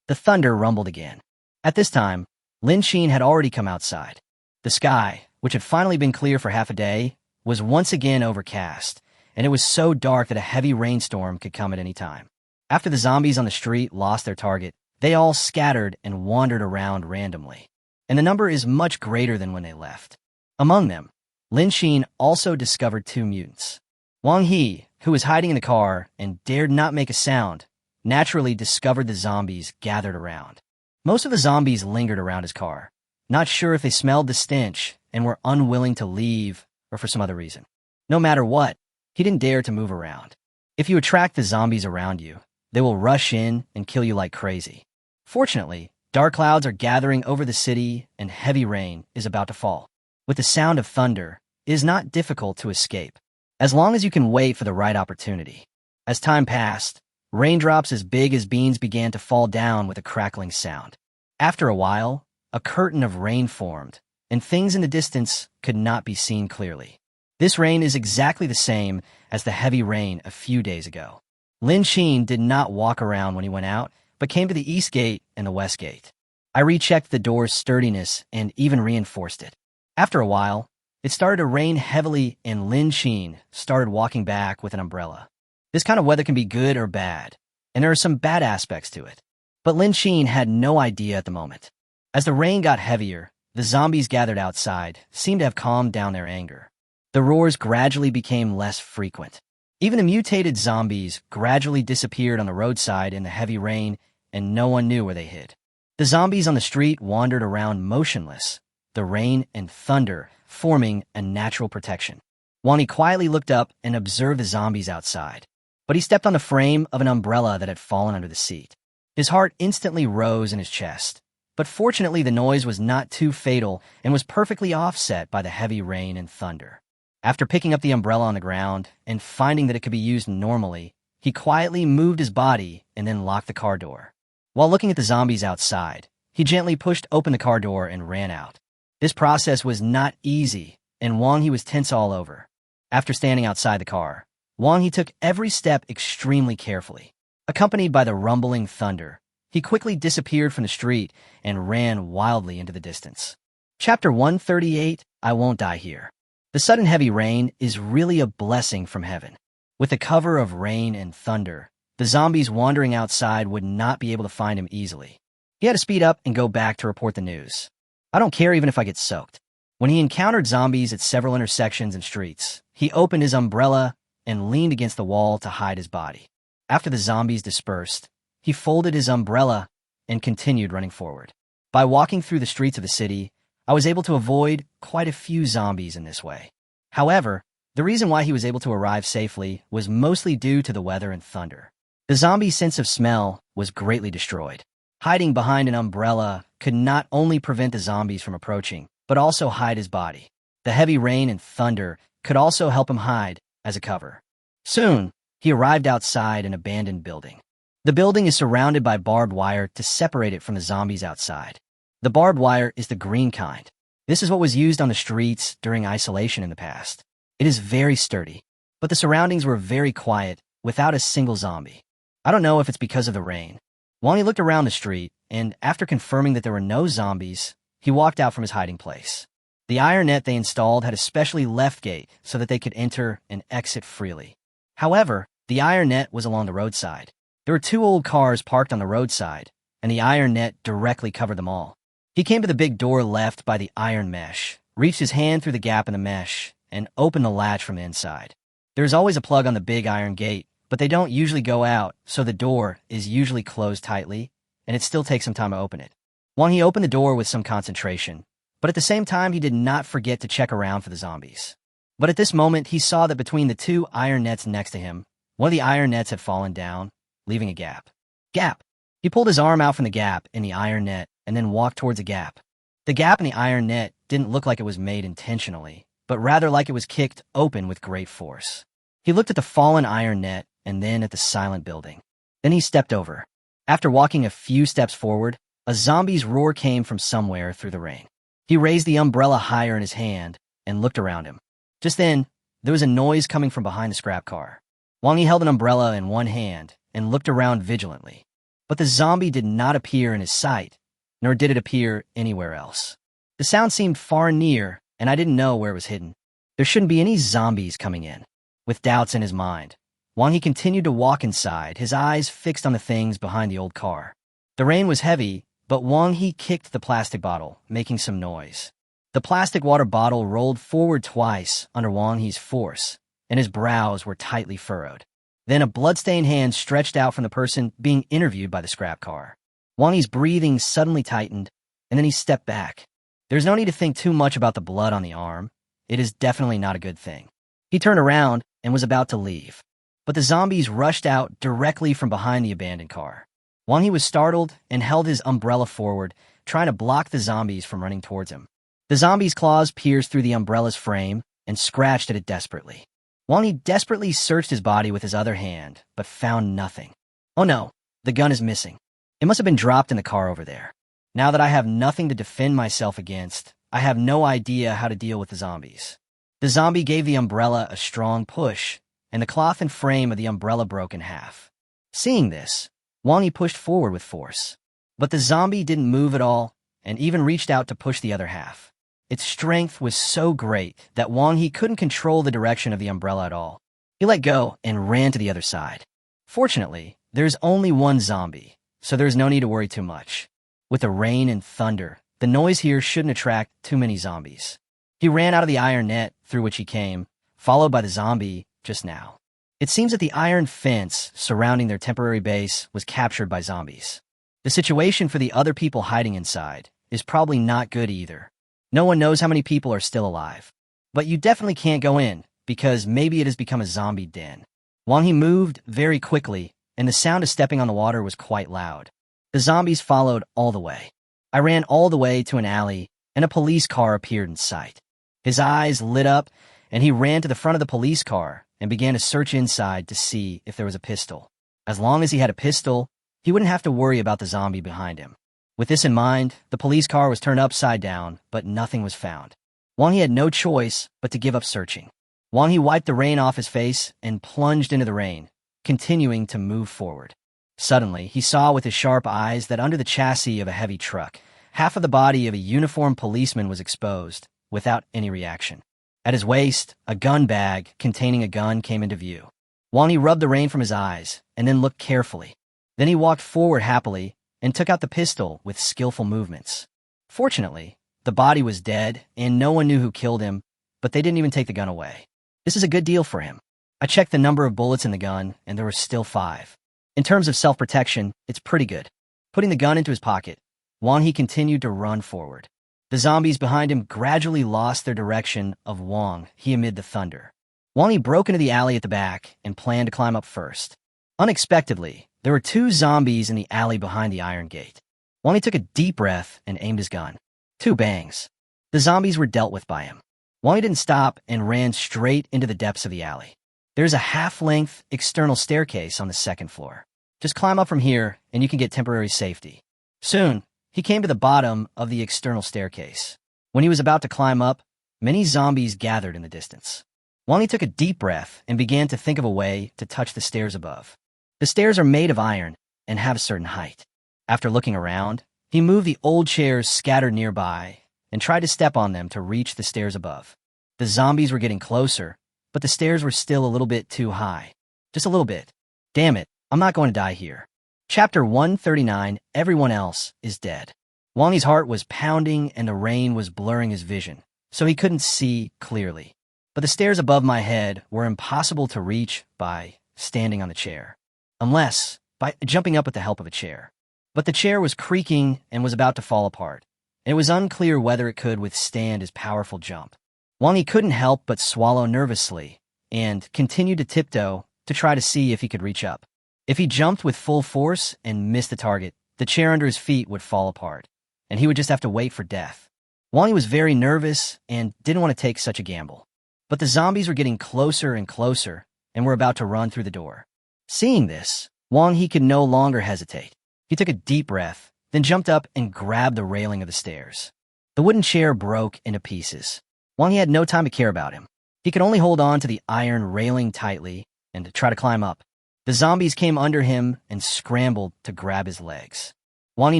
The thunder rumbled again. At this time, Lin Qin had already come outside. The sky, which had finally been clear for half a day, was once again overcast, and it was so dark that a heavy rainstorm could come at any time. After the zombies on the street lost their target, they all scattered and wandered around randomly, and the number is much greater than when they left. Among them, Lin Qin also discovered 2 mutants. Wang He, who was hiding in the car and dared not make a sound, naturally discovered the zombies gathered around. Most of the zombies lingered around his car, not sure if they smelled the stench and were unwilling to leave or for some other reason. No matter what, he didn't dare to move around. If you attract the zombies around you, they will rush in and kill you like crazy. Fortunately, dark clouds are gathering over the city and heavy rain is about to fall. With the sound of thunder, it is not difficult to escape, as long as you can wait for the right opportunity. As time passed, raindrops as big as beans began to fall down with a crackling sound. After a while, a curtain of rain formed, and things in the distance could not be seen clearly. This rain is exactly the same as the heavy rain a few days ago. Lin Qin did not walk around when he went out, but came to the east gate and the west gate. I rechecked the door's sturdiness and even reinforced it. After a while, it started to rain heavily and Lin Qin started walking back with an umbrella. This kind of weather can be good or bad, and there are some bad aspects to it. But Lin Qin had no idea at the moment. As the rain got heavier, the zombies gathered outside seemed to have calmed down their anger. The roars gradually became less frequent. Even the mutated zombies gradually disappeared on the roadside in the heavy rain, and no one knew where they hid. The zombies on the street wandered around motionless, the rain and thunder forming a natural protection. Wang quietly looked up and observed the zombies outside. But he stepped on the frame of an umbrella that had fallen under the seat. His heart instantly rose in his chest. But fortunately, the noise was not too fatal and was perfectly offset by the heavy rain and thunder. After picking up the umbrella on the ground and finding that it could be used normally, he quietly moved his body and then locked the car door. While looking at the zombies outside, he gently pushed open the car door and ran out. This process was not easy, and Wang was tense all over. After standing outside the car, Wang took every step extremely carefully. Accompanied by the rumbling thunder, he quickly disappeared from the street and ran wildly into the distance. Chapter 138, I Won't Die Here. The sudden heavy rain is really a blessing from heaven. With the cover of rain and thunder, the zombies wandering outside would not be able to find him easily. He had to speed up and go back to report the news. I don't care even if I get soaked. When he encountered zombies at several intersections and streets, he opened his umbrella and leaned against the wall to hide his body. After the zombies dispersed, he folded his umbrella and continued running forward. By walking through the streets of the city, I was able to avoid quite a few zombies in this way. However, the reason why he was able to arrive safely was mostly due to the weather and thunder. The zombie's sense of smell was greatly destroyed. Hiding behind an umbrella could not only prevent the zombies from approaching, but also hide his body. The heavy rain and thunder could also help him hide as a cover. Soon, he arrived outside an abandoned building. The building is surrounded by barbed wire to separate it from the zombies outside. The barbed wire is the green kind. This is what was used on the streets during isolation in the past. It is very sturdy, but the surroundings were very quiet, without a single zombie. I don't know if it's because of the rain. Wang looked around the street, and after confirming that there were no zombies, he walked out from his hiding place. The iron net they installed had a specially left gate so that they could enter and exit freely. However, the iron net was along the roadside. There were 2 old cars parked on the roadside, and the iron net directly covered them all. He came to the big door left by the iron mesh, reached his hand through the gap in the mesh, and opened the latch from the inside. There is always a plug on the big iron gate, but they don't usually go out, so the door is usually closed tightly, and it still takes some time to open it. Wang opened the door with some concentration, but at the same time he did not forget to check around for the zombies. But at this moment he saw that between the 2 iron nets next to him, one of the iron nets had fallen down, leaving a gap. Gap! He pulled his arm out from the gap in the iron net and then walked towards the gap. The gap in the iron net didn't look like it was made intentionally, but rather like it was kicked open with great force. He looked at the fallen iron net and then at the silent building. Then he stepped over. After walking a few steps forward, a zombie's roar came from somewhere through the rain. He raised the umbrella higher in his hand and looked around him. Just then, there was a noise coming from behind the scrap car. Wang held an umbrella in one hand and looked around vigilantly. But the zombie did not appear in his sight, nor did it appear anywhere else. The sound seemed far and near, and I didn't know where it was hidden. There shouldn't be any zombies coming in. With doubts in his mind, Wang continued to walk inside, his eyes fixed on the things behind the old car. The rain was heavy, but Wang kicked the plastic bottle, making some noise. The plastic water bottle rolled forward twice under Wang's force, and his brows were tightly furrowed. Then a blood-stained hand stretched out from the person being interviewed by the scrap car. Wang's breathing suddenly tightened, and then he stepped back. There's no need to think too much about the blood on the arm. It is definitely not a good thing. He turned around and was about to leave, but the zombies rushed out directly from behind the abandoned car. Wang was startled and held his umbrella forward, trying to block the zombies from running towards him. The zombies' claws pierced through the umbrella's frame and scratched at it desperately. Wang desperately searched his body with his other hand, but found nothing. Oh no, the gun is missing. It must have been dropped in the car over there. Now that I have nothing to defend myself against, I have no idea how to deal with the zombies. The zombie gave the umbrella a strong push, and the cloth and frame of the umbrella broke in half. Seeing this, Wang pushed forward with force. But the zombie didn't move at all, and even reached out to push the other half. Its strength was so great that Wang couldn't control the direction of the umbrella at all. He let go and ran to the other side. Fortunately, there's only one zombie, so there's no need to worry too much. With the rain and thunder, the noise here shouldn't attract too many zombies. He ran out of the iron net through which he came, followed by the zombie just now. It seems that the iron fence surrounding their temporary base was captured by zombies. The situation for the other people hiding inside is probably not good either. No one knows how many people are still alive. But you definitely can't go in, because maybe it has become a zombie den. Wang He moved very quickly, and the sound of stepping on the water was quite loud. The zombies followed all the way. I ran all the way to an alley, and a police car appeared in sight. His eyes lit up, and he ran to the front of the police car and began to search inside to see if there was a pistol. As long as he had a pistol, he wouldn't have to worry about the zombie behind him. With this in mind, the police car was turned upside down, but nothing was found. Wang He had no choice but to give up searching. Wang He wiped the rain off his face and plunged into the rain, continuing to move forward. Suddenly, he saw with his sharp eyes that under the chassis of a heavy truck, half of the body of a uniformed policeman was exposed, without any reaction. At his waist, a gun bag containing a gun came into view. Wang He rubbed the rain from his eyes and then looked carefully. Then he walked forward happily and took out the pistol with skillful movements. Fortunately, the body was dead and no one knew who killed him, but they didn't even take the gun away. This is a good deal for him. I checked the number of bullets in the gun, and there were still 5. In terms of self-protection, it's pretty good. Putting the gun into his pocket, Wang He continued to run forward. The zombies behind him gradually lost their direction of Wang He amid the thunder. Wang He broke into the alley at the back and planned to climb up first. Unexpectedly, there were 2 zombies in the alley behind the iron gate. Wang He took a deep breath and aimed his gun. 2 bangs. The zombies were dealt with by him. Wang He didn't stop and ran straight into the depths of the alley. There's a half-length external staircase on the 2nd floor. Just climb up from here and you can get temporary safety. Soon, he came to the bottom of the external staircase. When he was about to climb up, many zombies gathered in the distance. Wang He took a deep breath and began to think of a way to touch the stairs above. The stairs are made of iron and have a certain height. After looking around, he moved the old chairs scattered nearby and tried to step on them to reach the stairs above. The zombies were getting closer, but the stairs were still a little bit too high. Just a little bit. Damn it, I'm not going to die here. Chapter 139, Everyone Else is Dead. Wang He's heart was pounding and the rain was blurring his vision, so he couldn't see clearly. But the stairs above my head were impossible to reach by standing on the chair, unless by jumping up with the help of a chair. But the chair was creaking and was about to fall apart, and it was unclear whether it could withstand his powerful jump. Wang He couldn't help but swallow nervously and continued to tiptoe to try to see if he could reach up. If he jumped with full force and missed the target, the chair under his feet would fall apart, and he would just have to wait for death. Wang He was very nervous and didn't want to take such a gamble. But the zombies were getting closer and closer and were about to run through the door. Seeing this, Wang He could no longer hesitate. He took a deep breath, then jumped up and grabbed the railing of the stairs. The wooden chair broke into pieces. Wang He had no time to care about him. He could only hold on to the iron railing tightly and try to climb up. The zombies came under him and scrambled to grab his legs. Wang He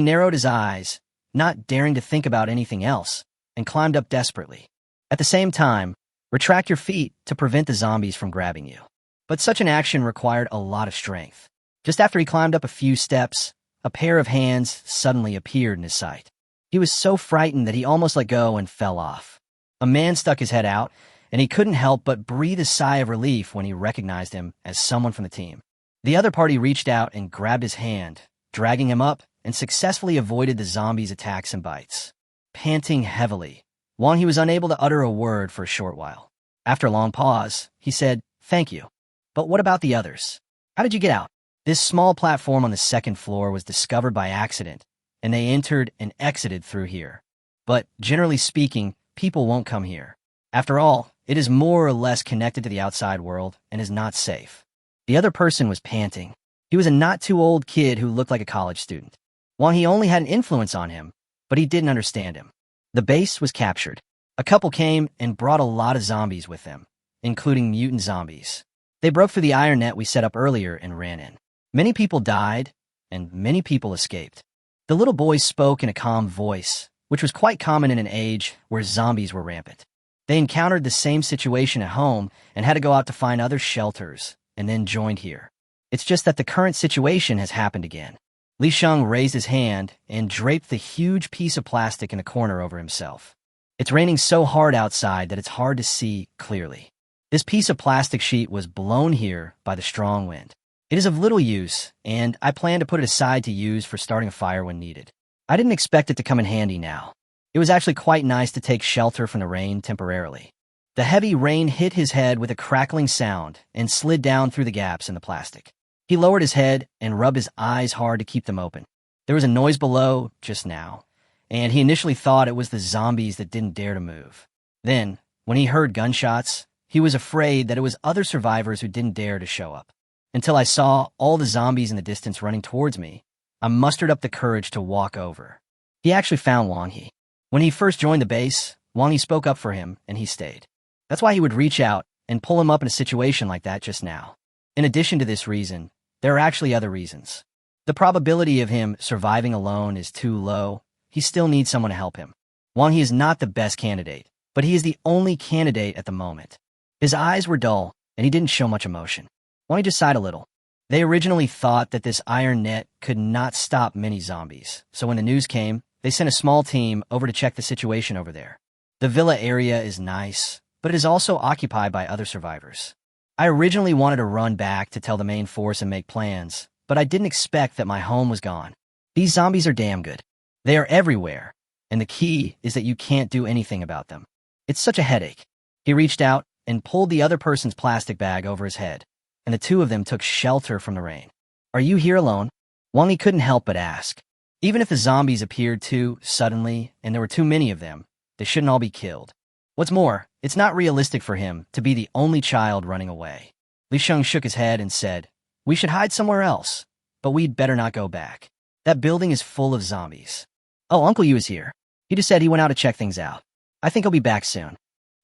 narrowed his eyes, not daring to think about anything else, and climbed up desperately. At the same time, retract your feet to prevent the zombies from grabbing you. But such an action required a lot of strength. Just after he climbed up a few steps, a pair of hands suddenly appeared in his sight. He was so frightened that he almost let go and fell off. A man stuck his head out, and he couldn't help but breathe a sigh of relief when he recognized him as someone from the team. The other party reached out and grabbed his hand, dragging him up, and successfully avoided the zombies' attacks and bites. Panting heavily, Wang He was unable to utter a word for a short while. After a long pause, he said, "Thank you. But what about the others? How did you get out?" This small platform on the 2nd floor was discovered by accident, and they entered and exited through here. But generally speaking, people won't come here. After all, it is more or less connected to the outside world and is not safe. The other person was panting. He was a not-too-old kid who looked like a college student. Wang He only had an influence on him, but he didn't understand him. The base was captured. A couple came and brought a lot of zombies with them, including mutant zombies. They broke through the iron net we set up earlier and ran in. Many people died, and many people escaped. The little boy spoke in a calm voice, which was quite common in an age where zombies were rampant. They encountered the same situation at home and had to go out to find other shelters, and then joined here. It's just that the current situation has happened again. Li Sheng raised his hand and draped the huge piece of plastic in a corner over himself. It's raining so hard outside that it's hard to see clearly. This piece of plastic sheet was blown here by the strong wind. It is of little use, and I plan to put it aside to use for starting a fire when needed. I didn't expect it to come in handy now. It was actually quite nice to take shelter from the rain temporarily. The heavy rain hit his head with a crackling sound and slid down through the gaps in the plastic. He lowered his head and rubbed his eyes hard to keep them open. There was a noise below just now, and he initially thought it was the zombies that didn't dare to move. Then, when he heard gunshots, he was afraid that it was other survivors who didn't dare to show up. Until I saw all the zombies in the distance running towards me, I mustered up the courage to walk over. He actually found Wang He. When he first joined the base, Wang He spoke up for him, and he stayed. That's why he would reach out and pull him up in a situation like that just now. In addition to this reason, there are actually other reasons. The probability of him surviving alone is too low. He still needs someone to help him. Wang He is not the best candidate, but he is the only candidate at the moment. His eyes were dull, and he didn't show much emotion. Wang He just sighed a little. They originally thought that this iron net could not stop many zombies, so when the news came, they sent a small team over to check the situation over there. The villa area is nice, but it is also occupied by other survivors. I originally wanted to run back to tell the main force and make plans, but I didn't expect that my home was gone. These zombies are damn good. They are everywhere, and the key is that you can't do anything about them. It's such a headache. He reached out and pulled the other person's plastic bag over his head, and the two of them took shelter from the rain. Are you here alone? Wang He couldn't help but ask. Even if the zombies appeared too suddenly and there were too many of them, they shouldn't all be killed. What's more, it's not realistic for him to be the only child running away. Li Sheng shook his head and said, "We should hide somewhere else, but we'd better not go back. That building is full of zombies." "Oh, Uncle Yu is here. He just said he went out to check things out. I think he'll be back soon."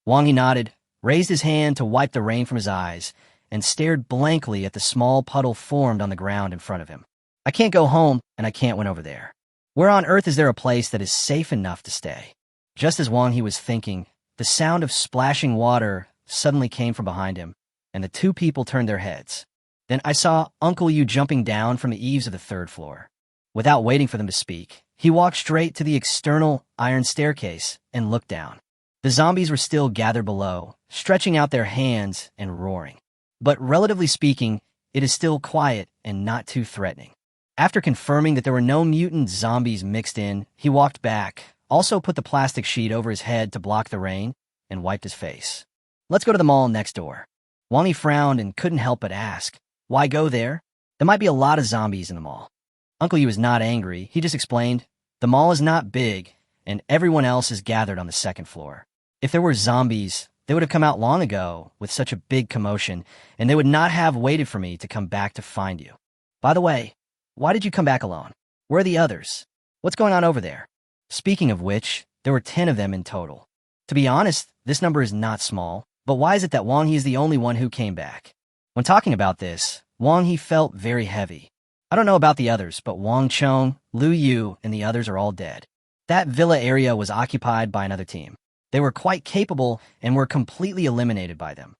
Wang He nodded, raised his hand to wipe the rain from his eyes, and stared blankly at the small puddle formed on the ground in front of him. "I can't go home, and I can't went over there. Where on earth is there a place that is safe enough to stay?" Just as Wang He was thinking, the sound of splashing water suddenly came from behind him, and the two people turned their heads. Then I saw Uncle Yu jumping down from the eaves of the third floor. Without waiting for them to speak, he walked straight to the external iron staircase and looked down. The zombies were still gathered below, stretching out their hands and roaring. But relatively speaking, it is still quiet and not too threatening. After confirming that there were no mutant zombies mixed in, he walked back, also put the plastic sheet over his head to block the rain, and wiped his face. "Let's go to the mall next door." Wang He frowned and couldn't help but ask, "Why go there? There might be a lot of zombies in the mall." Uncle Yu was not angry. He just explained, "The mall is not big, and everyone else is gathered on the second floor. If there were zombies, they would have come out long ago with such a big commotion, and they would not have waited for me to come back to find you. By the way, why did you come back alone? Where are the others? What's going on over there?" Speaking of which, there were 10 of them in total. To be honest, this number is not small, but why is it that Wang He is the only one who came back? When talking about this, Wang He felt very heavy. I don't know about the others, but Wang Chong, Lu Yu, and the others are all dead. That villa area was occupied by another team. They were quite capable and were completely eliminated by them.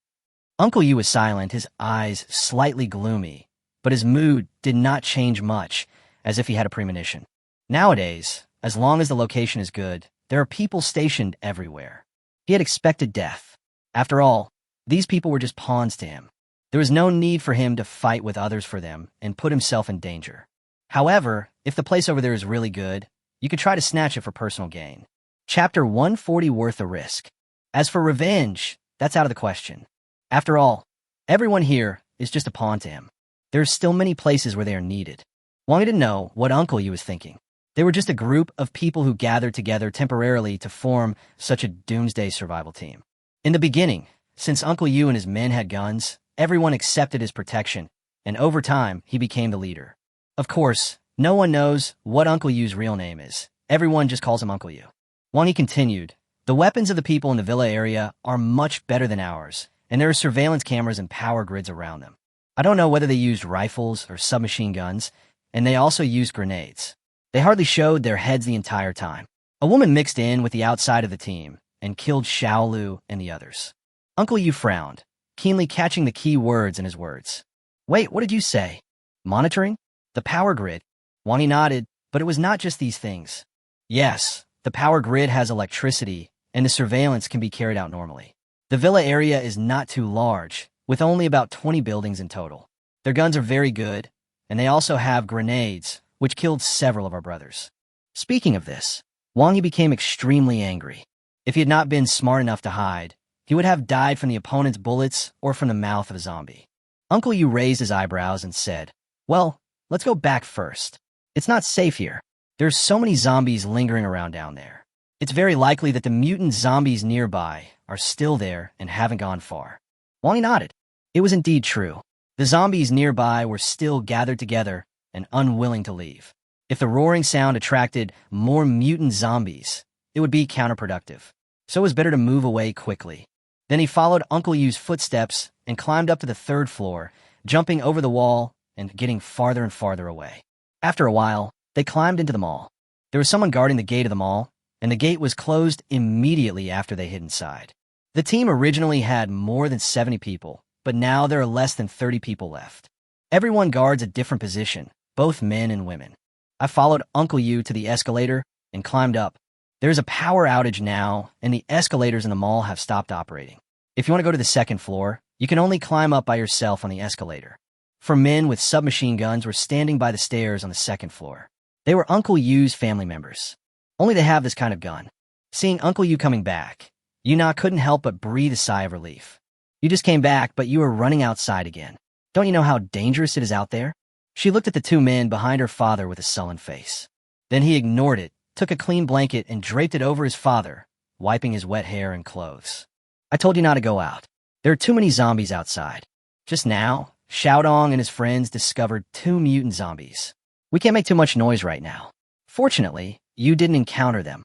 Uncle Yu was silent, his eyes slightly gloomy, but his mood did not change much, as if he had a premonition. Nowadays, as long as the location is good, there are people stationed everywhere. He had expected death. After all, these people were just pawns to him. There was no need for him to fight with others for them and put himself in danger. However, if the place over there is really good, you could try to snatch it for personal gain. Chapter 140 worth the risk. As for revenge, that's out of the question. After all, everyone here is just a pawn to him. There are still many places where they are needed. Wang didn't know what Uncle Yu was thinking. They were just a group of people who gathered together temporarily to form such a doomsday survival team. In the beginning, since Uncle Yu and his men had guns, everyone accepted his protection, and over time, he became the leader. Of course, no one knows what Uncle Yu's real name is. Everyone just calls him Uncle Yu. Wang He continued, "The weapons of the people in the villa area are much better than ours, and there are surveillance cameras and power grids around them. I don't know whether they used rifles or submachine guns, and they also used grenades. They hardly showed their heads the entire time. A woman mixed in with the outside of the team and killed Xiaolu and the others." Uncle Yu frowned, keenly catching the key words in his words. "Wait, what did you say? Monitoring? The power grid?" Wang He nodded, but it was not just these things. Yes, the power grid has electricity, and the surveillance can be carried out normally. The villa area is not too large, with only about 20 buildings in total. Their guns are very good, and they also have grenades, which killed several of our brothers. Speaking of this, Wang He became extremely angry. If he had not been smart enough to hide, He would have died from the opponent's bullets or from the mouth of a zombie. Uncle Yu raised his eyebrows and said, "Well, let's go back first. It's not safe here. There's so many zombies lingering around down there. It's very likely that the mutant zombies nearby are still there and haven't gone far." Wang nodded. It was indeed true. The zombies nearby were still gathered together and unwilling to leave. If the roaring sound attracted more mutant zombies, it would be counterproductive. So it was better to move away quickly. Then he followed Uncle Yu's footsteps and climbed up to the 3rd floor, jumping over the wall and getting farther and farther away. After a while, they climbed into the mall. There was someone guarding the gate of the mall, and the gate was closed immediately after they hid inside. The team originally had more than 70 people, but now there are less than 30 people left. Everyone guards a different position, both men and women. I followed Uncle Yu to the escalator and climbed up. There's a power outage now, and the escalators in the mall have stopped operating. If you want to go to the 2nd floor, you can only climb up by yourself on the escalator. 4 men with submachine guns were standing by the stairs on the 2nd floor. They were Uncle Yu's family members. Only they have this kind of gun. Seeing Uncle Yu coming back, Yuna couldn't help but breathe a sigh of relief. "You just came back, but you are running outside again. Don't you know how dangerous it is out there?" She looked at the 2 men behind her father with a sullen face. Then he ignored it, took a clean blanket and draped it over his father, wiping his wet hair and clothes. "I told you not to go out. There are too many zombies outside. Just now, Xiaodong and his friends discovered 2 mutant zombies. We can't make too much noise right now. Fortunately, you didn't encounter them.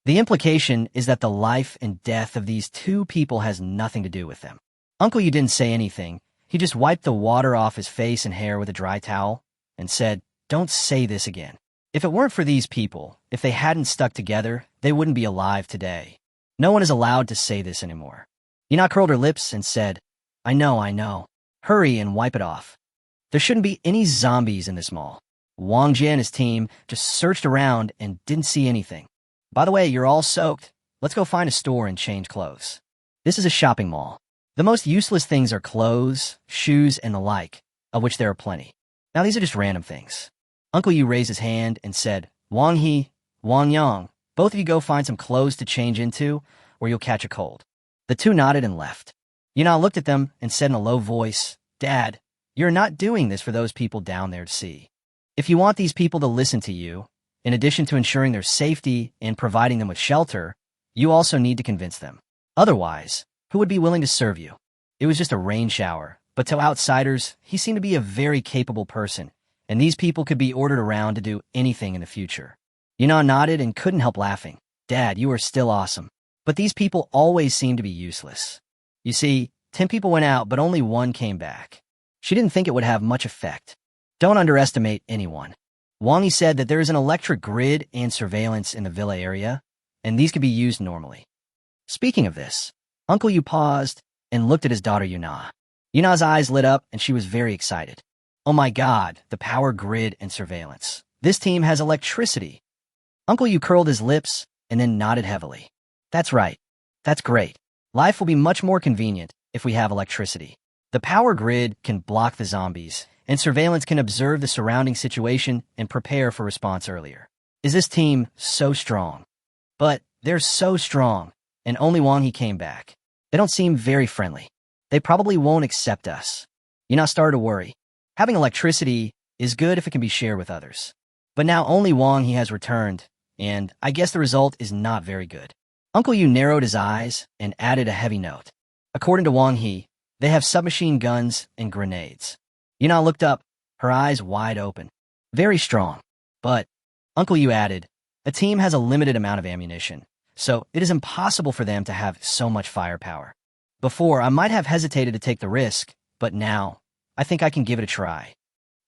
The implication is that the life and death of these 2 people has nothing to do with them." Uncle Yu didn't say anything. He just wiped the water off his face and hair with a dry towel and said, "Don't say this again. If it weren't for these people, if they hadn't stuck together, they wouldn't be alive today. No one is allowed to say this anymore." Yuna curled her lips and said, I know. Hurry and wipe it off. There shouldn't be any zombies in this mall." Wang Jie and his team just searched around and didn't see anything. "By the way, you're all soaked. Let's go find a store and change clothes. This is a shopping mall. The most useless things are clothes, shoes, and the like, of which there are plenty. Now these are just random things." Uncle Yu raised his hand and said, "Wang He, Wang Yang, both of you go find some clothes to change into, or you'll catch a cold." The 2 nodded and left. Yuna looked at them and said in a low voice, "Dad, you're not doing this for those people down there to see. If you want these people to listen to you, in addition to ensuring their safety and providing them with shelter, you also need to convince them. Otherwise, who would be willing to serve you?" It was just a rain shower, but to outsiders, he seemed to be a very capable person, and these people could be ordered around to do anything in the future. Yuna nodded and couldn't help laughing. "Dad, you are still awesome. But these people always seem to be useless. You see, 10 people went out, but only 1 came back. She didn't think it would have much effect. Don't underestimate anyone." Wang Yi said that there is an electric grid and surveillance in the villa area, and these could be used normally. Speaking of this, Uncle Yu paused and looked at his daughter Yuna. Yuna's eyes lit up and she was very excited. "Oh my God, the power grid and surveillance. This team has electricity." Uncle Yu curled his lips and then nodded heavily. "That's right. That's great. Life will be much more convenient if we have electricity. The power grid can block the zombies, and surveillance can observe the surrounding situation and prepare for response earlier. Is this team so strong? But they're so strong, and only Wang He came back. They don't seem very friendly. They probably won't accept us." Yuna started to worry. Having electricity is good if it can be shared with others. But now only Wang He has returned, and I guess the result is not very good. Uncle Yu narrowed his eyes and added a heavy note. According to Wang He, they have submachine guns and grenades. Yuna looked up, her eyes wide open. Very strong. But, Uncle Yu added, a team has a limited amount of ammunition, so it is impossible for them to have so much firepower. Before, I might have hesitated to take the risk, but now, I think I can give it a try.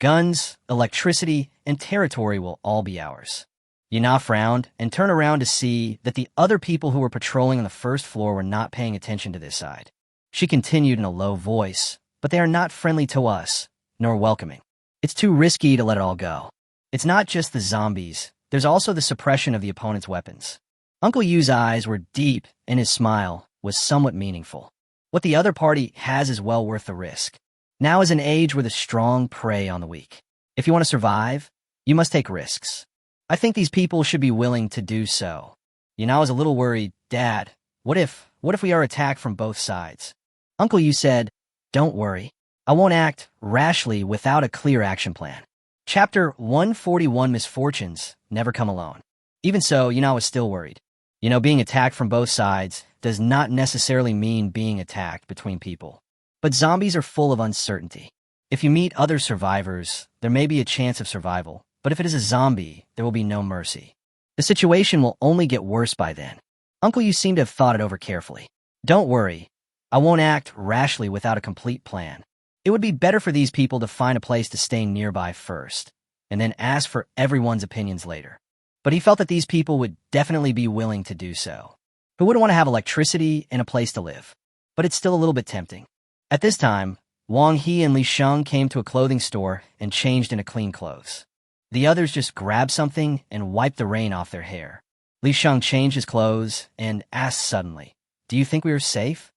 Guns, electricity, and territory will all be ours. Yuna frowned and turned around to see that the other people who were patrolling on the 1st floor were not paying attention to this side. She continued in a low voice, "But they are not friendly to us, nor welcoming. It's too risky to let it all go. It's not just the zombies, there's also the suppression of the opponent's weapons." Uncle Yu's eyes were deep and his smile was somewhat meaningful. What the other party has is well worth the risk. Now is an age where the strong prey on the weak. If you want to survive, you must take risks. I think these people should be willing to do so. Yuna was a little worried. "Dad, what if what if we are attacked from both sides? Uncle Yu said, "Don't worry. I won't act rashly without a clear action plan." Chapter 141, Misfortunes Never Come Alone. Even so, Yuna was still worried. Being attacked from both sides does not necessarily mean being attacked between people. But zombies are full of uncertainty. If you meet other survivors, there may be a chance of survival, but if it is a zombie, there will be no mercy. The situation will only get worse by then. Uncle Yu seemed to have thought it over carefully. "Don't worry. I won't act rashly without a complete plan. It would be better for these people to find a place to stay nearby first, and then ask for everyone's opinions later." But he felt that these people would definitely be willing to do so. Who wouldn't want to have electricity and a place to live? But it's still a little bit tempting. At this time, Wang He and Li Sheng came to a clothing store and changed into clean clothes. The others just grabbed something and wiped the rain off their hair. Li Sheng changed his clothes and asked suddenly, "Do you think we are safe?"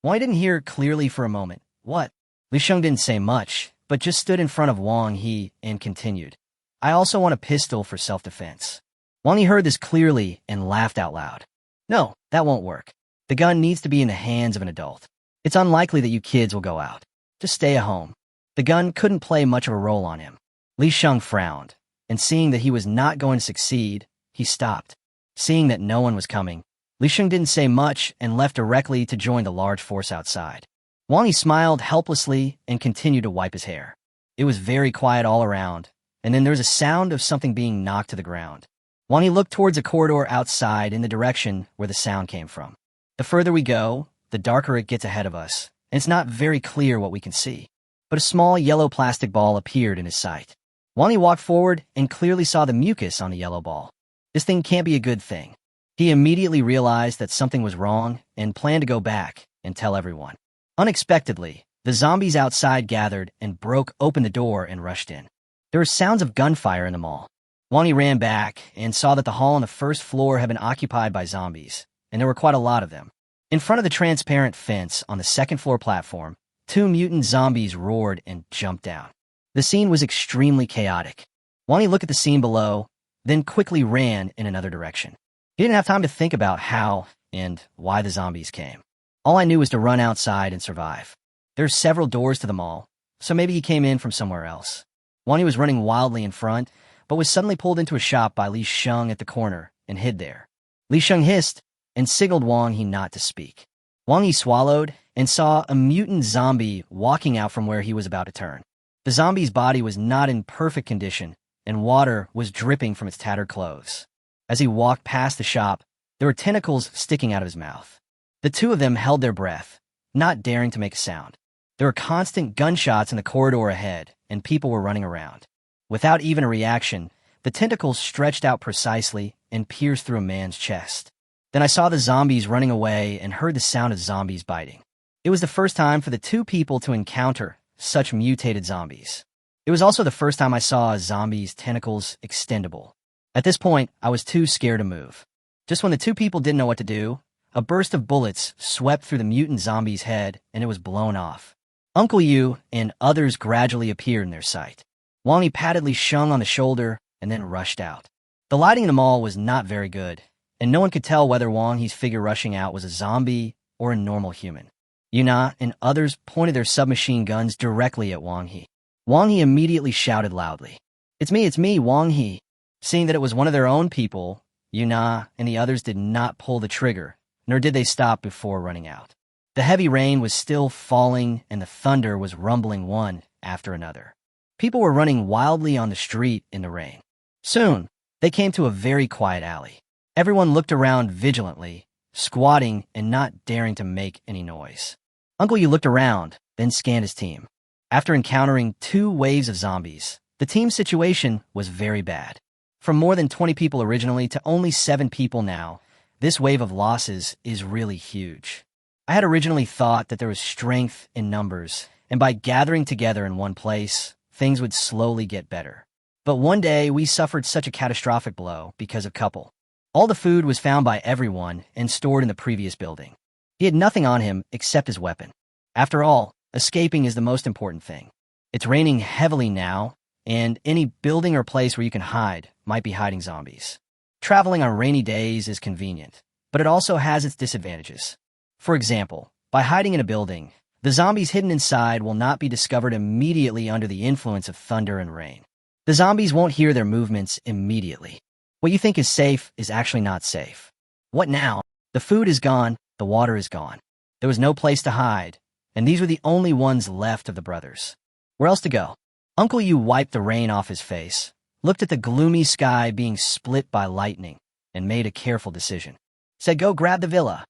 Wang He didn't hear clearly for a moment. "What?" Li Sheng didn't say much, but just stood in front of Wang He and continued, "I also want a pistol for self-defense." Wang He heard this clearly and laughed out loud. "No, that won't work. The gun needs to be in the hands of an adult. It's unlikely that you kids will go out. Just stay at home." The gun couldn't play much of a role on him. Li Sheng frowned, and seeing that he was not going to succeed, he stopped. Seeing that no one was coming, Li Sheng didn't say much and left directly to join the large force outside. Wang He smiled helplessly and continued to wipe his hair. It was very quiet all around, and then there was a sound of something being knocked to the ground. Wang He looked towards a corridor outside in the direction where the sound came from. The further we go, the darker it gets ahead of us, and it's not very clear what we can see. But a small yellow plastic ball appeared in his sight. Wang He walked forward and clearly saw the mucus on the yellow ball. This thing can't be a good thing. He immediately realized that something was wrong and planned to go back and tell everyone. Unexpectedly, the zombies outside gathered and broke open the door and rushed in. There were sounds of gunfire in the mall. Wang He ran back and saw that the hall on the first floor had been occupied by zombies, and there were quite a lot of them. In front of the transparent fence on the second floor platform, 2 mutant zombies roared and jumped down. The scene was extremely chaotic. Wang He looked at the scene below, then quickly ran in another direction. He didn't have time to think about how and why the zombies came. All I knew was to run outside and survive. There are several doors to the mall, so maybe he came in from somewhere else. Wang He was running wildly in front, but was suddenly pulled into a shop by Li Sheng at the corner and hid there. Li Sheng hissed and signaled Wang He not to speak. Wang He swallowed and saw a mutant zombie walking out from where he was about to turn. The zombie's body was not in perfect condition, and water was dripping from its tattered clothes. As he walked past the shop, there were tentacles sticking out of his mouth. The 2 of them held their breath, not daring to make a sound. There were constant gunshots in the corridor ahead, and people were running around. Without even a reaction, the tentacles stretched out precisely and pierced through a man's chest. Then I saw the zombies running away and heard the sound of zombies biting. It was the first time for the 2 people to encounter such mutated zombies. It was also the first time I saw a zombie's tentacles extendable. At this point, I was too scared to move. Just when the 2 people didn't know what to do, a burst of bullets swept through the mutant zombie's head and it was blown off. Uncle Yu and others gradually appeared in their sight. Wang He patted Li Sheng on the shoulder and then rushed out. The lighting in the mall was not very good, and no one could tell whether Wang He's figure rushing out was a zombie or a normal human. Yuna and others pointed their submachine guns directly at Wang He. Wang He immediately shouted loudly, it's me, Wang He." Seeing that it was one of their own people, Yuna and the others did not pull the trigger, nor did they stop before running out. The heavy rain was still falling and the thunder was rumbling one after another. People were running wildly on the street in the rain. Soon, they came to a very quiet alley. Everyone looked around vigilantly, squatting and not daring to make any noise. Uncle Yu looked around, then scanned his team. After encountering 2 waves of zombies, the team's situation was very bad. From more than 20 people originally to only 7 people now, this wave of losses is really huge. I had originally thought that there was strength in numbers, and by gathering together in one place, things would slowly get better. But one day, we suffered such a catastrophic blow because of Couple. All the food was found by everyone and stored in the previous building. He had nothing on him except his weapon. After all, escaping is the most important thing. It's raining heavily now, and any building or place where you can hide might be hiding zombies. Traveling on rainy days is convenient, but it also has its disadvantages. For example, by hiding in a building, the zombies hidden inside will not be discovered immediately under the influence of thunder and rain. The zombies won't hear their movements immediately. What you think is safe is actually not safe. What now? The food is gone, the water is gone. There was no place to hide, and these were the only ones left of the brothers. Where else to go? Uncle Yu wiped the rain off his face, looked at the gloomy sky being split by lightning, and made a careful decision. Said, "Go grab the villa."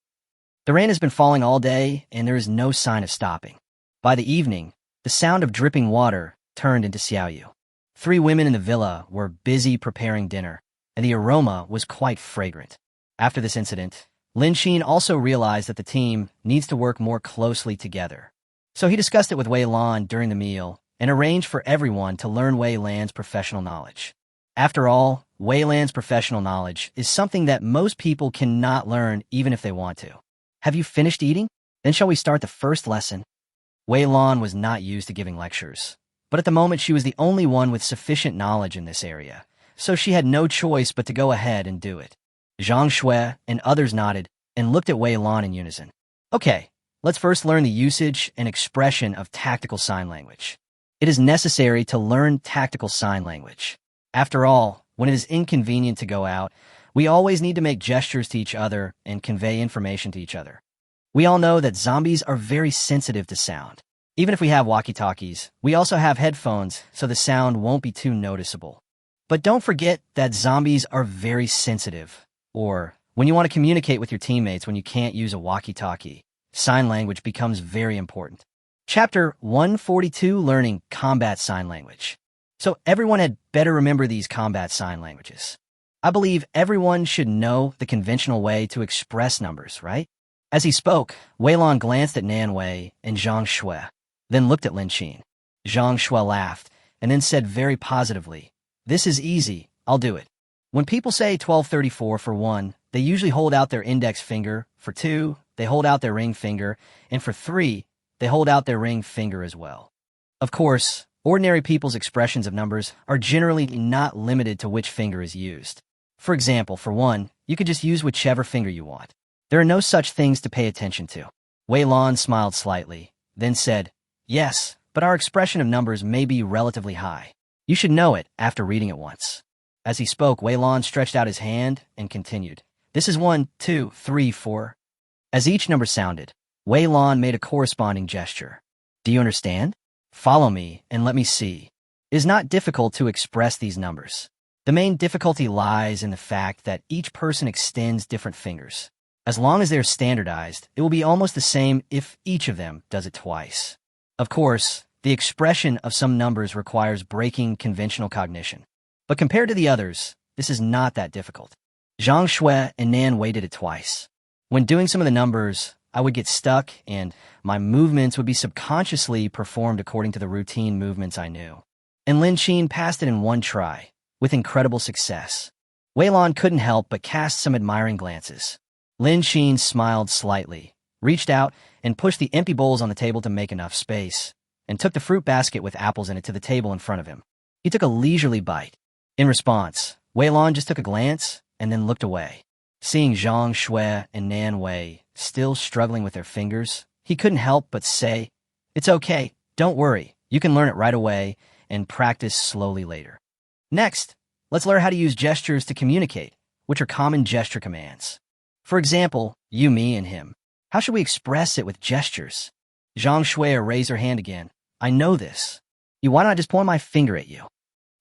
The rain has been falling all day, and there is no sign of stopping. By the evening, the sound of dripping water turned into xiaoyu. 3 women in the villa were busy preparing dinner, and the aroma was quite fragrant. After this incident, Lin Xin also realized that the team needs to work more closely together. So he discussed it with Wei Lan during the meal and arranged for everyone to learn Wei Lan's professional knowledge. After all, Wei Lan's professional knowledge is something that most people cannot learn even if they want to. Have you finished eating? Then shall we start the first lesson? Wei Lan was not used to giving lectures, but at the moment she was the only one with sufficient knowledge in this area, so she had no choice but to go ahead and do it. Zhang Shui and others nodded and looked at Wei Lan in unison. Okay, let's first learn the usage and expression of tactical sign language. It is necessary to learn tactical sign language. After all, when it is inconvenient to go out, we always need to make gestures to each other and convey information to each other. We all know that zombies are very sensitive to sound. Even if we have walkie-talkies, we also have headphones, so the sound won't be too noticeable. But don't forget that zombies are very sensitive. Or, when you want to communicate with your teammates when you can't use a walkie-talkie, sign language becomes very important. Chapter 142, Learning Combat Sign Language. So everyone had better remember these combat sign languages. I believe everyone should know the conventional way to express numbers, right? As he spoke, Wei Lan glanced at Nan Wei and Zhang Shui, then looked at Lin Xin. Zhang Shui laughed, and then said very positively, "This is easy, I'll do it." When people say 1234 for 1, they usually hold out their index finger. For 2, they hold out their ring finger. And for 3, they hold out their ring finger as well. Of course, ordinary people's expressions of numbers are generally not limited to which finger is used. For example, for 1, you could just use whichever finger you want. There are no such things to pay attention to. Wei Lan smiled slightly, then said, "Yes, but our expression of numbers may be relatively high. You should know it after reading it once." As he spoke, Wei Lan stretched out his hand and continued, "This is 1, 2, 3, 4. As each number sounded, Wei Lan made a corresponding gesture. "Do you understand? Follow me and let me see." It is not difficult to express these numbers. The main difficulty lies in the fact that each person extends different fingers. As long as they're standardized, it will be almost the same if each of them does it twice. Of course, the expression of some numbers requires breaking conventional cognition. But compared to the others, this is not that difficult. Zhang Shui and Nan Wei did it twice. When doing some of the numbers, I would get stuck and my movements would be subconsciously performed according to the routine movements I knew. And Lin Xin passed it in 1 try, with incredible success. Wei Lan couldn't help but cast some admiring glances. Lin Xin smiled slightly, reached out and pushed the empty bowls on the table to make enough space, and took the fruit basket with apples in it to the table in front of him. He took a leisurely bite. In response, Wei Lan just took a glance and then looked away. Seeing Zhang Shui and Nan Wei still struggling with their fingers, he couldn't help but say, "It's okay, don't worry, you can learn it right away and practice slowly later." Next, let's learn how to use gestures to communicate, which are common gesture commands. For example, you, me, and him. How should we express it with gestures? Zhang Shui raised her hand again. "I know this. Why don't I just point my finger at you?"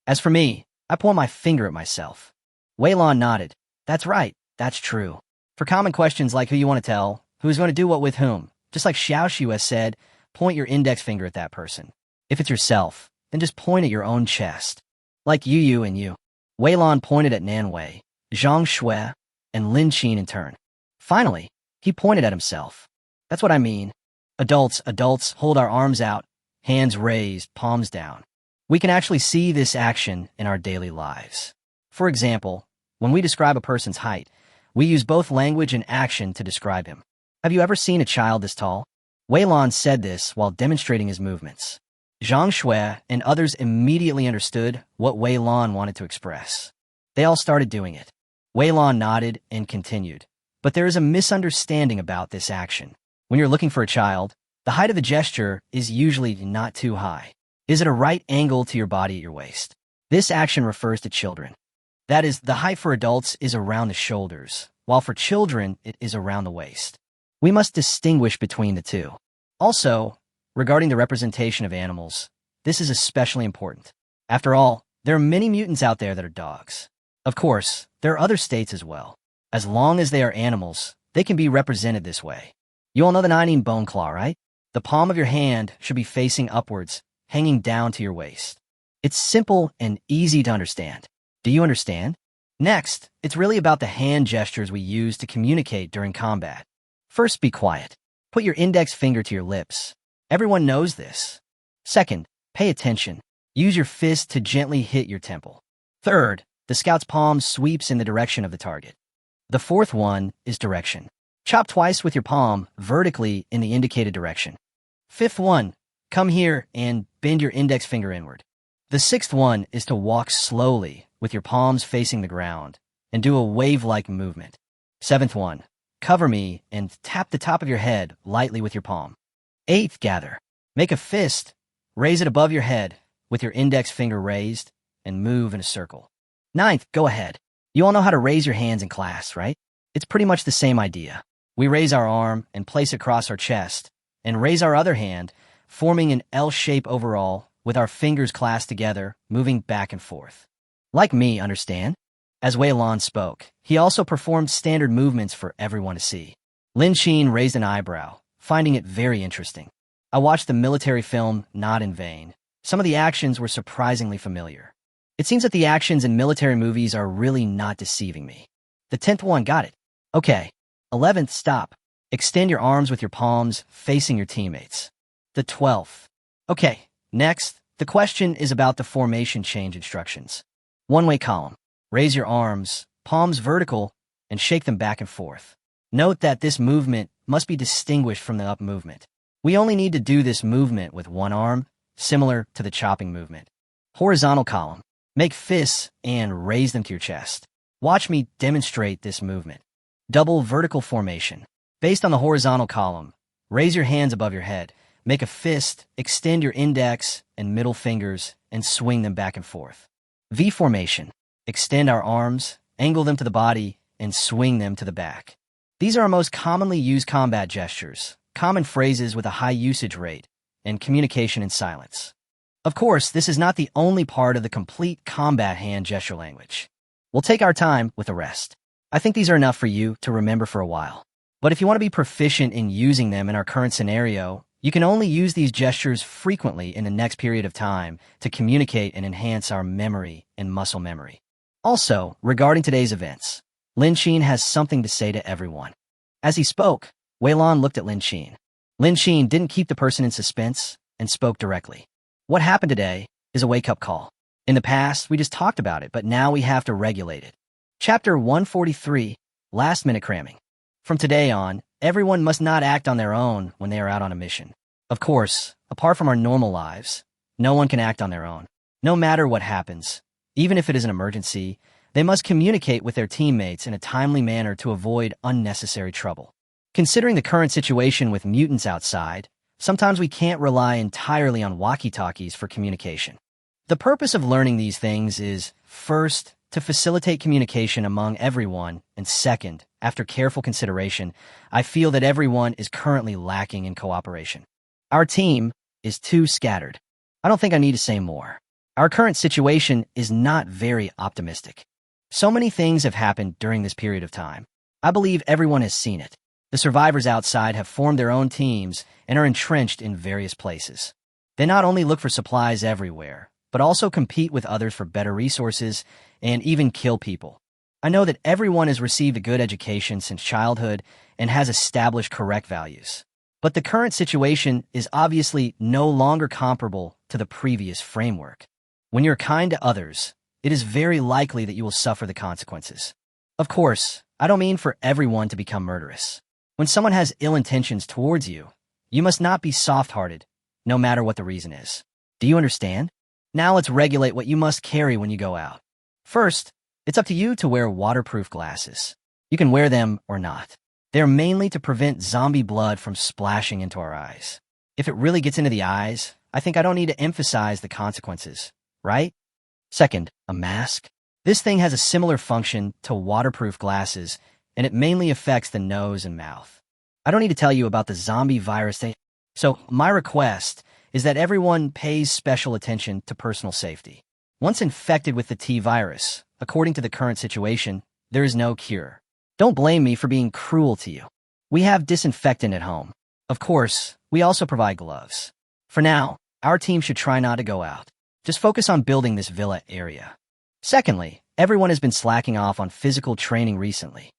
As for me, I point my finger at myself. Wei Lan nodded. "That's right, that's true. For common questions like who you want to tell, who's going to do what with whom, just like Xiao Xiu has said, point your index finger at that person. If it's yourself, then just point at your own chest. Like you and you." Wei Lan pointed at Nan Wei, Zhang Shui, and Lin Xin in turn. Finally, he pointed at himself. That's what I mean. Adults, hold our arms out, hands raised, palms down. We can actually see this action in our daily lives. For example, when we describe a person's height, we use both language and action to describe him. Have you ever seen a child this tall? Wei Lan said this while demonstrating his movements. Zhang Shui and others immediately understood what Wei Lan wanted to express. They all started doing it. Wei Lan nodded and continued. But there is a misunderstanding about this action. When you're looking for a child, the height of the gesture is usually not too high. Is it a right angle to your body at your waist? This action refers to children. That is, the height for adults is around the shoulders, while for children it is around the waist. We must distinguish between the two. Also, regarding the representation of animals, this is especially important. After all, there are many mutants out there that are dogs. Of course, there are other states as well. As long as they are animals, they can be represented this way. You all know the 9 bone claw, right? The palm of your hand should be facing upwards, hanging down to your waist. It's simple and easy to understand. Do you understand? Next, it's really about the hand gestures we use to communicate during combat. First, be quiet. Put your index finger to your lips. Everyone knows this. Second, pay attention. Use your fist to gently hit your temple. Third, the scout's palm sweeps in the direction of the target. The fourth one is direction. Chop twice with your palm vertically in the indicated direction. Fifth one, come here and bend your index finger inward. The sixth one is to walk slowly with your palms facing the ground and do a wave-like movement. Seventh one, cover me and tap the top of your head lightly with your palm. Eighth, gather. Make a fist, raise it above your head with your index finger raised, and move in a circle. Ninth, go ahead. You all know how to raise your hands in class, right? It's pretty much the same idea. We raise our arm and place it across our chest, and raise our other hand, forming an L shape overall with our fingers clasped together, moving back and forth. Like me, understand? As Wei Lan spoke, he also performed standard movements for everyone to see. Lin Qin raised an eyebrow, finding it very interesting. I watched the military film Not in Vain. Some of the actions were surprisingly familiar. It seems that the actions in military movies are really not deceiving me. The 10th one, got it. Okay. 11th, stop. Extend your arms with your palms facing your teammates. The 12th. Okay, next, the question is about the formation change instructions. One-way column. Raise your arms, palms vertical, and shake them back and forth. Note that this movement must be distinguished from the up movement. We only need to do this movement with one arm, similar to the chopping movement. Horizontal column. Make fists and raise them to your chest. Watch me demonstrate this movement. Double vertical formation. Based on the horizontal column, raise your hands above your head. Make a fist, extend your index and middle fingers, and swing them back and forth. V formation. Extend our arms, angle them to the body, and swing them to the back. These are our most commonly used combat gestures, common phrases with a high usage rate, and communication in silence. Of course, this is not the only part of the complete combat hand gesture language. We'll take our time with the rest. I think these are enough for you to remember for a while. But if you want to be proficient in using them in our current scenario, you can only use these gestures frequently in the next period of time to communicate and enhance our memory and muscle memory. Also, regarding today's events, Lin Qin has something to say to everyone. As he spoke, Wei Lan looked at Lin Qin. Lin Qin didn't keep the person in suspense and spoke directly. What happened today is a wake-up call. In the past, we just talked about it, but now we have to regulate it. Chapter 143, Last-Minute Cramming. From today on, everyone must not act on their own when they are out on a mission. Of course, apart from our normal lives, no one can act on their own. No matter what happens, even if it is an emergency, they must communicate with their teammates in a timely manner to avoid unnecessary trouble. Considering the current situation with mutants outside, sometimes we can't rely entirely on walkie-talkies for communication. The purpose of learning these things is, first, to facilitate communication among everyone, and second, after careful consideration, I feel that everyone is currently lacking in cooperation. Our team is too scattered. I don't think I need to say more. Our current situation is not very optimistic. So many things have happened during this period of time. I believe everyone has seen it. The survivors outside have formed their own teams and are entrenched in various places. They not only look for supplies everywhere, but also compete with others for better resources and even kill people. I know that everyone has received a good education since childhood and has established correct values. But the current situation is obviously no longer comparable to the previous framework. When you're kind to others, it is very likely that you will suffer the consequences. Of course, I don't mean for everyone to become murderous. When someone has ill intentions towards you, you must not be soft-hearted, no matter what the reason is. Do you understand? Now let's regulate what you must carry when you go out. First, it's up to you to wear waterproof glasses. You can wear them or not. They're mainly to prevent zombie blood from splashing into our eyes. If it really gets into the eyes, I think I don't need to emphasize the consequences, right? Second, a mask. This thing has a similar function to waterproof glasses, and it mainly affects the nose and mouth. I don't need to tell you about the zombie virus thing. So my request is that everyone pays special attention to personal safety. Once infected with the T virus, according to the current situation, there is no cure. Don't blame me for being cruel to you. We have disinfectant at home. Of course, we also provide gloves. For now, our team should try not to go out. Just focus on building this villa area. Secondly, everyone has been slacking off on physical training recently.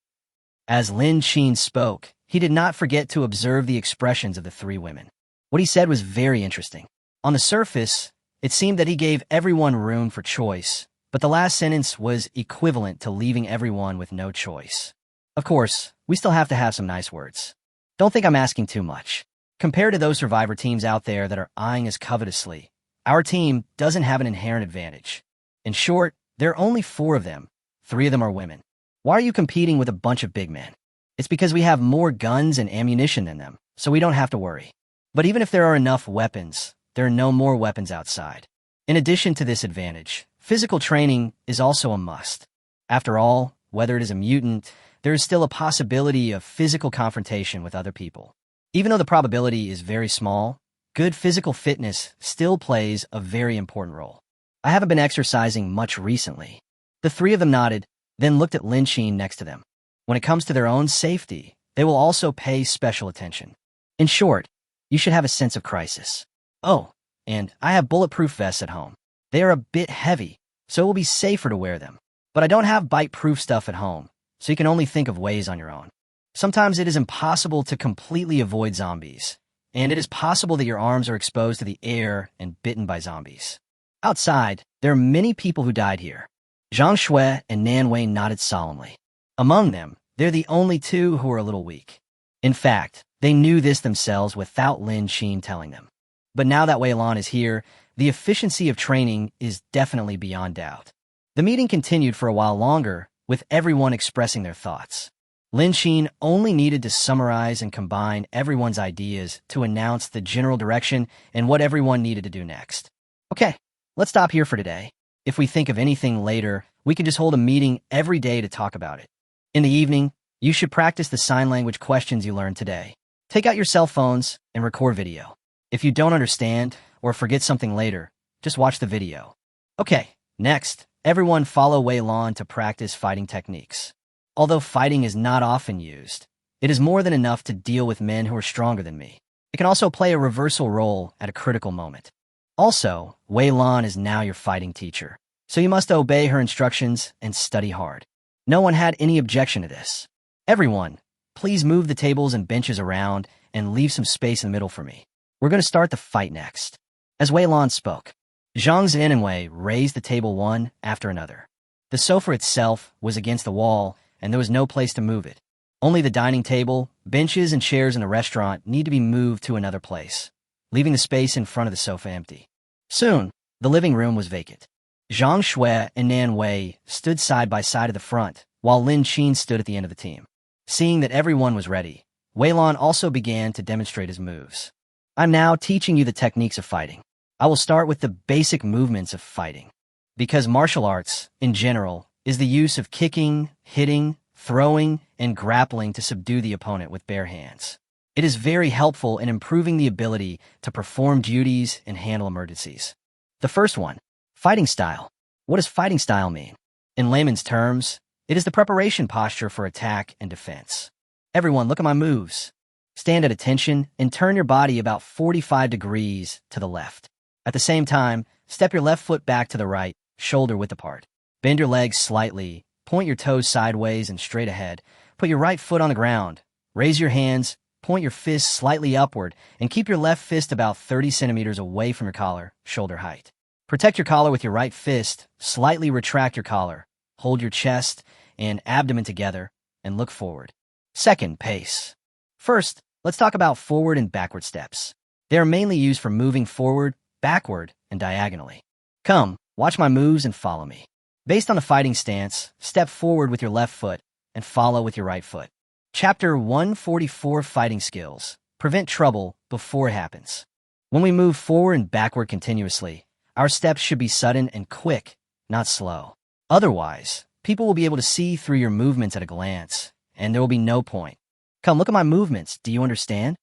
As Lin Qin spoke, he did not forget to observe the expressions of the three women. What he said was very interesting. On the surface, it seemed that he gave everyone room for choice, but the last sentence was equivalent to leaving everyone with no choice. Of course, we still have to have some nice words. Don't think I'm asking too much. Compared to those survivor teams out there that are eyeing us covetously, our team doesn't have an inherent advantage. In short, there are only 4 of them. 3 of them are women. Why are you competing with a bunch of big men? It's because we have more guns and ammunition than them, so we don't have to worry. But even if there are enough weapons, there are no more weapons outside. In addition to this advantage, physical training is also a must. After all, whether it is a mutant, there is still a possibility of physical confrontation with other people. Even though the probability is very small, good physical fitness still plays a very important role. I haven't been exercising much recently. The 3 of them nodded, then looked at Lin Qin next to them. When it comes to their own safety, they will also pay special attention. In short, you should have a sense of crisis. Oh, and I have bulletproof vests at home. They are a bit heavy, so it will be safer to wear them. But I don't have bite-proof stuff at home, so you can only think of ways on your own. Sometimes it is impossible to completely avoid zombies, and it is possible that your arms are exposed to the air and bitten by zombies. Outside, there are many people who died here. Zhang Shui and Nan Wei nodded solemnly. Among them, they're the only 2 who are a little weak. In fact, they knew this themselves without Lin Qin telling them. But now that Wei Lan is here, the efficiency of training is definitely beyond doubt. The meeting continued for a while longer, with everyone expressing their thoughts. Lin Qin only needed to summarize and combine everyone's ideas to announce the general direction and what everyone needed to do next. Okay, let's stop here for today. If we think of anything later, we can just hold a meeting every day to talk about it. In the evening, you should practice the sign language questions you learned today. Take out your cell phones and record video. If you don't understand or forget something later, just watch the video. Okay, next, everyone follow Wei Lan to practice fighting techniques. Although fighting is not often used, it is more than enough to deal with men who are stronger than me. It can also play a reversal role at a critical moment. Also, Wei Lan is now your fighting teacher, so you must obey her instructions and study hard. No one had any objection to this. Everyone, please move the tables and benches around and leave some space in the middle for me. We're going to start the fight next. As Wei Lan spoke, Zhang Zhen and Wei raised the table one after another. The sofa itself was against the wall, and there was no place to move it. Only the dining table, benches, and chairs in the restaurant need to be moved to another place, leaving the space in front of the sofa empty. Soon, the living room was vacant. Zhang Shui and Nan Wei stood side by side at the front, while Lin Qin stood at the end of the team. Seeing that everyone was ready, Wei Lan also began to demonstrate his moves. I'm now teaching you the techniques of fighting. I will start with the basic movements of fighting. Because martial arts, in general, is the use of kicking, hitting, throwing, and grappling to subdue the opponent with bare hands. It is very helpful in improving the ability to perform duties and handle emergencies. The first one, fighting style. What does fighting style mean? In layman's terms, it is the preparation posture for attack and defense. Everyone, look at my moves. Stand at attention and turn your body about 45 degrees to the left. At the same time, step your left foot back to the right, shoulder width apart. Bend your legs slightly, point your toes sideways and straight ahead. Put your right foot on the ground. Raise your hands, point your fists slightly upward, and keep your left fist about 30 centimeters away from your collar, shoulder height. Protect your collar with your right fist, slightly retract your collar. Hold your chest and abdomen together, and look forward. Second, pace. First, let's talk about forward and backward steps. They are mainly used for moving forward, backward, and diagonally. Come, watch my moves and follow me. Based on the fighting stance, step forward with your left foot, and follow with your right foot. Chapter 144 Fighting Skills. Prevent trouble before it happens. When we move forward and backward continuously, our steps should be sudden and quick, not slow. Otherwise, people will be able to see through your movements at a glance, and there will be no point. Come, look at my movements. Do you understand?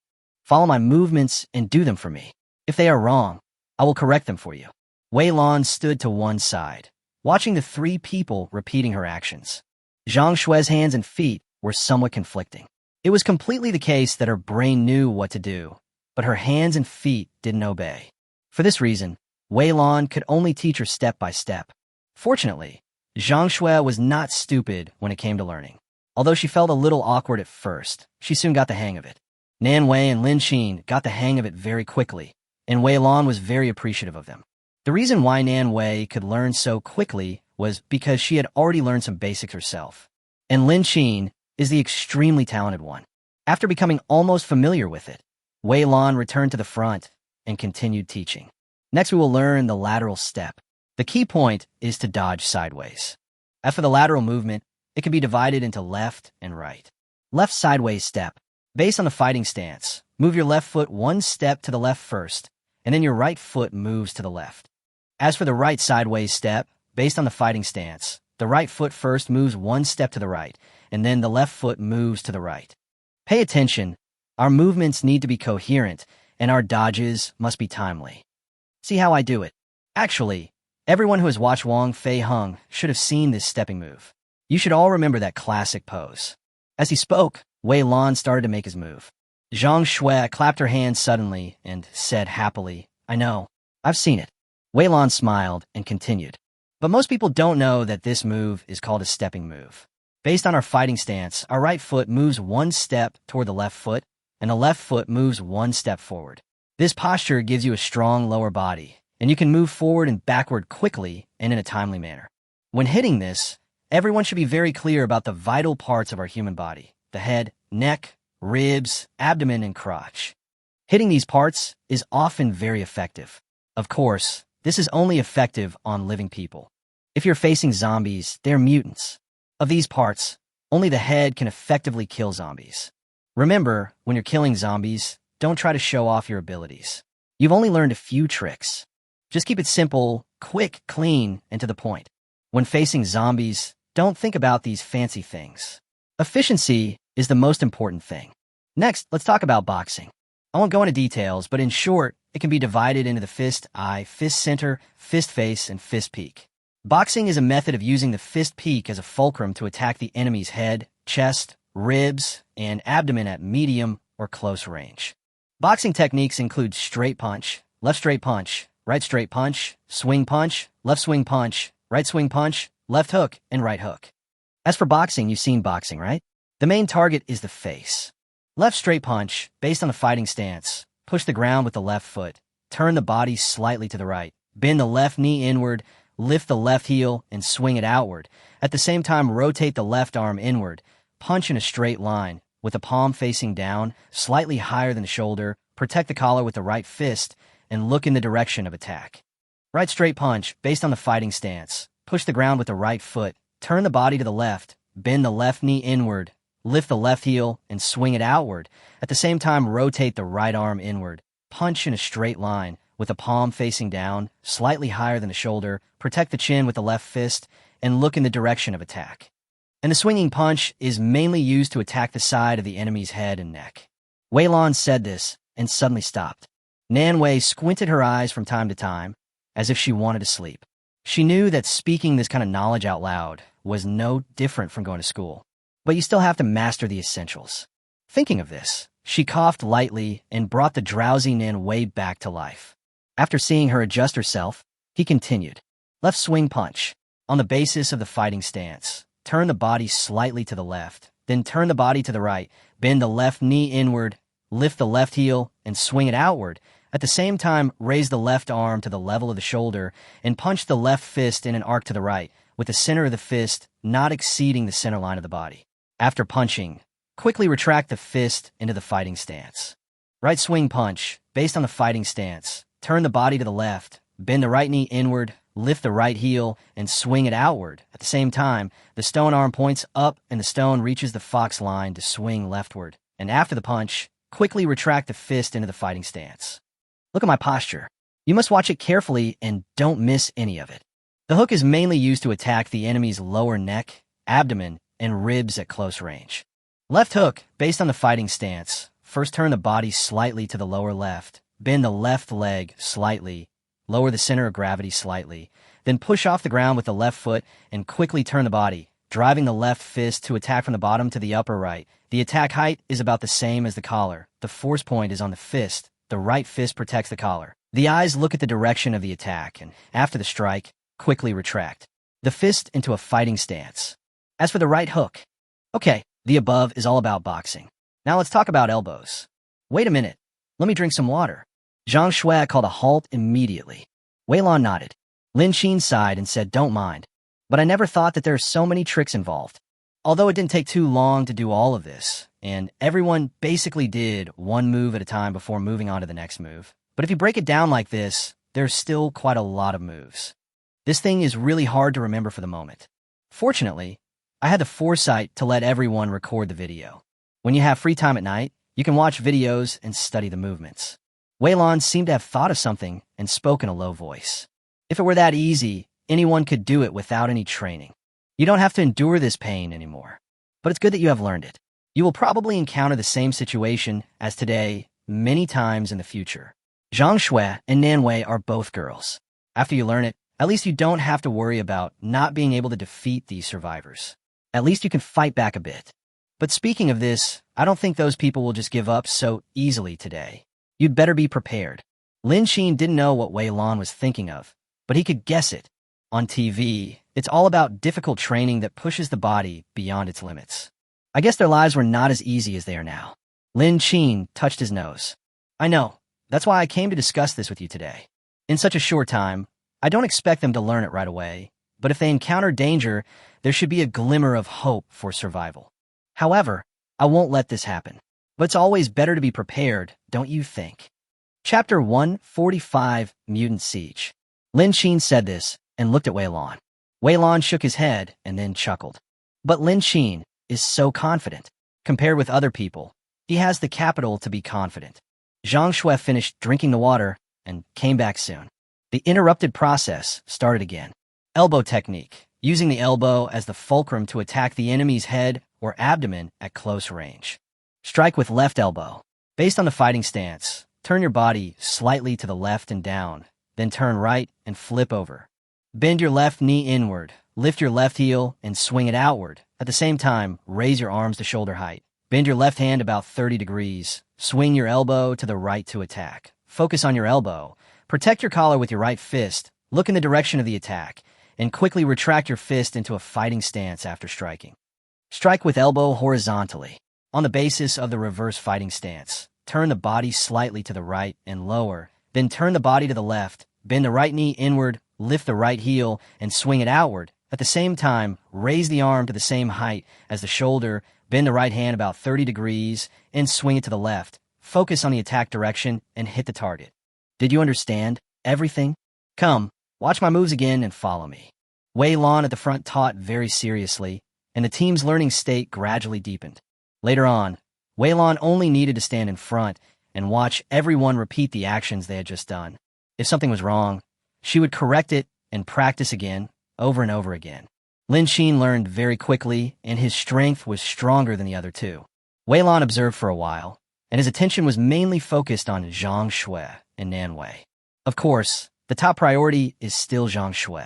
Follow my movements and do them for me. If they are wrong, I will correct them for you. Wei Lan stood to one side, watching the three people repeating her actions. Zhang Shui's hands and feet were somewhat conflicting. It was completely the case that her brain knew what to do, but her hands and feet didn't obey. For this reason, Wei Lan could only teach her step by step. Fortunately, Zhang Shui was not stupid when it came to learning. Although she felt a little awkward at first, she soon got the hang of it. Nan Wei and Lin Xin got the hang of it very quickly, and Wei Lan was very appreciative of them. The reason why Nan Wei could learn so quickly was because she had already learned some basics herself. And Lin Xin is the extremely talented one. After becoming almost familiar with it, Wei Lan returned to the front and continued teaching. Next, we will learn the lateral step. The key point is to dodge sideways. As for the lateral movement, it can be divided into left and right. Left sideways step. Based on the fighting stance, move your left foot one step to the left first, and then your right foot moves to the left. As for the right sideways step, based on the fighting stance, the right foot first moves one step to the right, and then the left foot moves to the right. Pay attention. Our movements need to be coherent, and our dodges must be timely. See how I do it? Actually, everyone who has watched Wang Fei Hung should have seen this stepping move. You should all remember that classic pose. As he spoke, Wei Lan started to make his move. Zhang Shui clapped her hands suddenly and said happily, "I know. I've seen it." Wei Lan smiled and continued. But most people don't know that this move is called a stepping move. Based on our fighting stance, our right foot moves one step toward the left foot, and the left foot moves one step forward. This posture gives you a strong lower body, and you can move forward and backward quickly and in a timely manner. When hitting this, everyone should be very clear about the vital parts of our human body: the head, neck, ribs, abdomen, and crotch. Hitting these parts is often very effective. Of course, this is only effective on living people. If you're facing zombies, they're mutants. Of these parts, only the head can effectively kill zombies. Remember, when you're killing zombies, don't try to show off your abilities. You've only learned a few tricks. Just keep it simple, quick, clean, and to the point. When facing zombies, don't think about these fancy things. Efficiency is the most important thing. Next, let's talk about boxing. I won't go into details, but in short, it can be divided into the fist eye, fist center, fist face, and fist peak. Boxing is a method of using the fist peak as a fulcrum to attack the enemy's head, chest, ribs, and abdomen at medium or close range. Boxing techniques include straight punch, left straight punch, right straight punch, swing punch, left swing punch, left hook, and right hook. As for boxing, you've seen boxing, right? The main target is the face. Left straight punch, based on the fighting stance, push the ground with the left foot, turn the body slightly to the right, bend the left knee inward, lift the left heel, and swing it outward. At the same time, rotate the left arm inward, punch in a straight line, with the palm facing down, slightly higher than the shoulder, protect the collar with the right fist, and look in the direction of attack. Right straight punch, based on the fighting stance, push the ground with the right foot, turn the body to the left, bend the left knee inward, lift the left heel, and swing it outward. At the same time, rotate the right arm inward, punch in a straight line, with the palm facing down, slightly higher than the shoulder, protect the chin with the left fist, and look in the direction of attack. And the swinging punch is mainly used to attack the side of the enemy's head and neck. Wei Lan said this, and suddenly stopped. Nan Wei squinted her eyes from time to time, as if she wanted to sleep. She knew that speaking this kind of knowledge out loud was no different from going to school. But you still have to master the essentials. Thinking of this, she coughed lightly and brought the drowsy Nan Wei back to life. After seeing her adjust herself, he continued. Left swing punch. On the basis of the fighting stance, turn the body slightly to the left, then turn the body to the right, bend the left knee inward, lift the left heel, and swing it outward. At the same time, raise the left arm to the level of the shoulder and punch the left fist in an arc to the right, with the center of the fist not exceeding the center line of the body. After punching, quickly retract the fist into the fighting stance. Right swing punch, based on the fighting stance, turn the body to the left, bend the right knee inward, lift the right heel, and swing it outward. At the same time, the stone arm points up and the stone reaches the fox line to swing leftward. And after the punch, quickly retract the fist into the fighting stance. Look at my posture. You must watch it carefully and don't miss any of it. The hook is mainly used to attack the enemy's lower neck, abdomen, and ribs at close range. Left hook, based on the fighting stance, first turn the body slightly to the lower left, bend the left leg slightly, lower the center of gravity slightly, then push off the ground with the left foot and quickly turn the body, driving the left fist to attack from the bottom to the upper right. The attack height is about the same as the collar. The force point is on the fist. The right fist protects the collar. The eyes look at the direction of the attack, and after the strike, quickly retract the fist into a fighting stance. As for the right hook, okay, the above is all about boxing. Now let's talk about elbows. Wait a minute. Let me drink some water. Zhang Shui called a halt immediately. Wei Lan nodded. Lin Xin sighed and said, don't mind. But I never thought that there are so many tricks involved. Although it didn't take too long to do all of this, and everyone basically did one move at a time before moving on to the next move. But if you break it down like this, there's still quite a lot of moves. This thing is really hard to remember for the moment. Fortunately, I had the foresight to let everyone record the video. When you have free time at night, you can watch videos and study the movements. Wei Lan seemed to have thought of something and spoke in a low voice. If it were that easy, anyone could do it without any training. You don't have to endure this pain anymore. But it's good that you have learned it. You will probably encounter the same situation as today many times in the future. Zhang Shui and Nan Wei are both girls. After you learn it, at least you don't have to worry about not being able to defeat these survivors. At least you can fight back a bit. But speaking of this, I don't think those people will just give up so easily today. You'd better be prepared. Lin Xin didn't know what Wei Lan was thinking of, but he could guess it. On TV, it's all about difficult training that pushes the body beyond its limits. I guess their lives were not as easy as they are now. Lin Xin touched his nose. I know. That's why I came to discuss this with you today. In such a short time, I don't expect them to learn it right away, but if they encounter danger, there should be a glimmer of hope for survival. However, I won't let this happen. But it's always better to be prepared, don't you think? Chapter 145, Mutant Siege. Lin Xin said this and looked at Wei Lan. Wei Lan shook his head and then chuckled. But Lin Xin is so confident. Compared with other people, he has the capital to be confident. Zhang Shui finished drinking the water and came back soon. The interrupted process started again. Elbow technique, using the elbow as the fulcrum to attack the enemy's head or abdomen at close range. Strike with left elbow. Based on the fighting stance, turn your body slightly to the left and down, then turn right and flip over. Bend your left knee inward, lift your left heel, and swing it outward. At the same time, raise your arms to shoulder height. Bend your left hand about 30 degrees. Swing your elbow to the right to attack. Focus on your elbow. Protect your collar with your right fist. Look in the direction of the attack, and quickly retract your fist into a fighting stance after striking. Strike with elbow horizontally. On the basis of the reverse fighting stance, turn the body slightly to the right and lower, then turn the body to the left, bend the right knee inward, lift the right heel, and swing it outward. At the same time, raise the arm to the same height as the shoulder, bend the right hand about 30 degrees, and swing it to the left. Focus on the attack direction and hit the target. Did you understand everything? Come, watch my moves again and follow me. Wei Lan at the front taught very seriously, and the team's learning state gradually deepened. Later on, Wei Lan only needed to stand in front and watch everyone repeat the actions they had just done. If something was wrong, she would correct it and practice again, over and over again. Lin Xin learned very quickly, and his strength was stronger than the other two. Wei Lan observed for a while, and his attention was mainly focused on Zhang Shui and Nan Wei. Of course, the top priority is still Zhang Shui.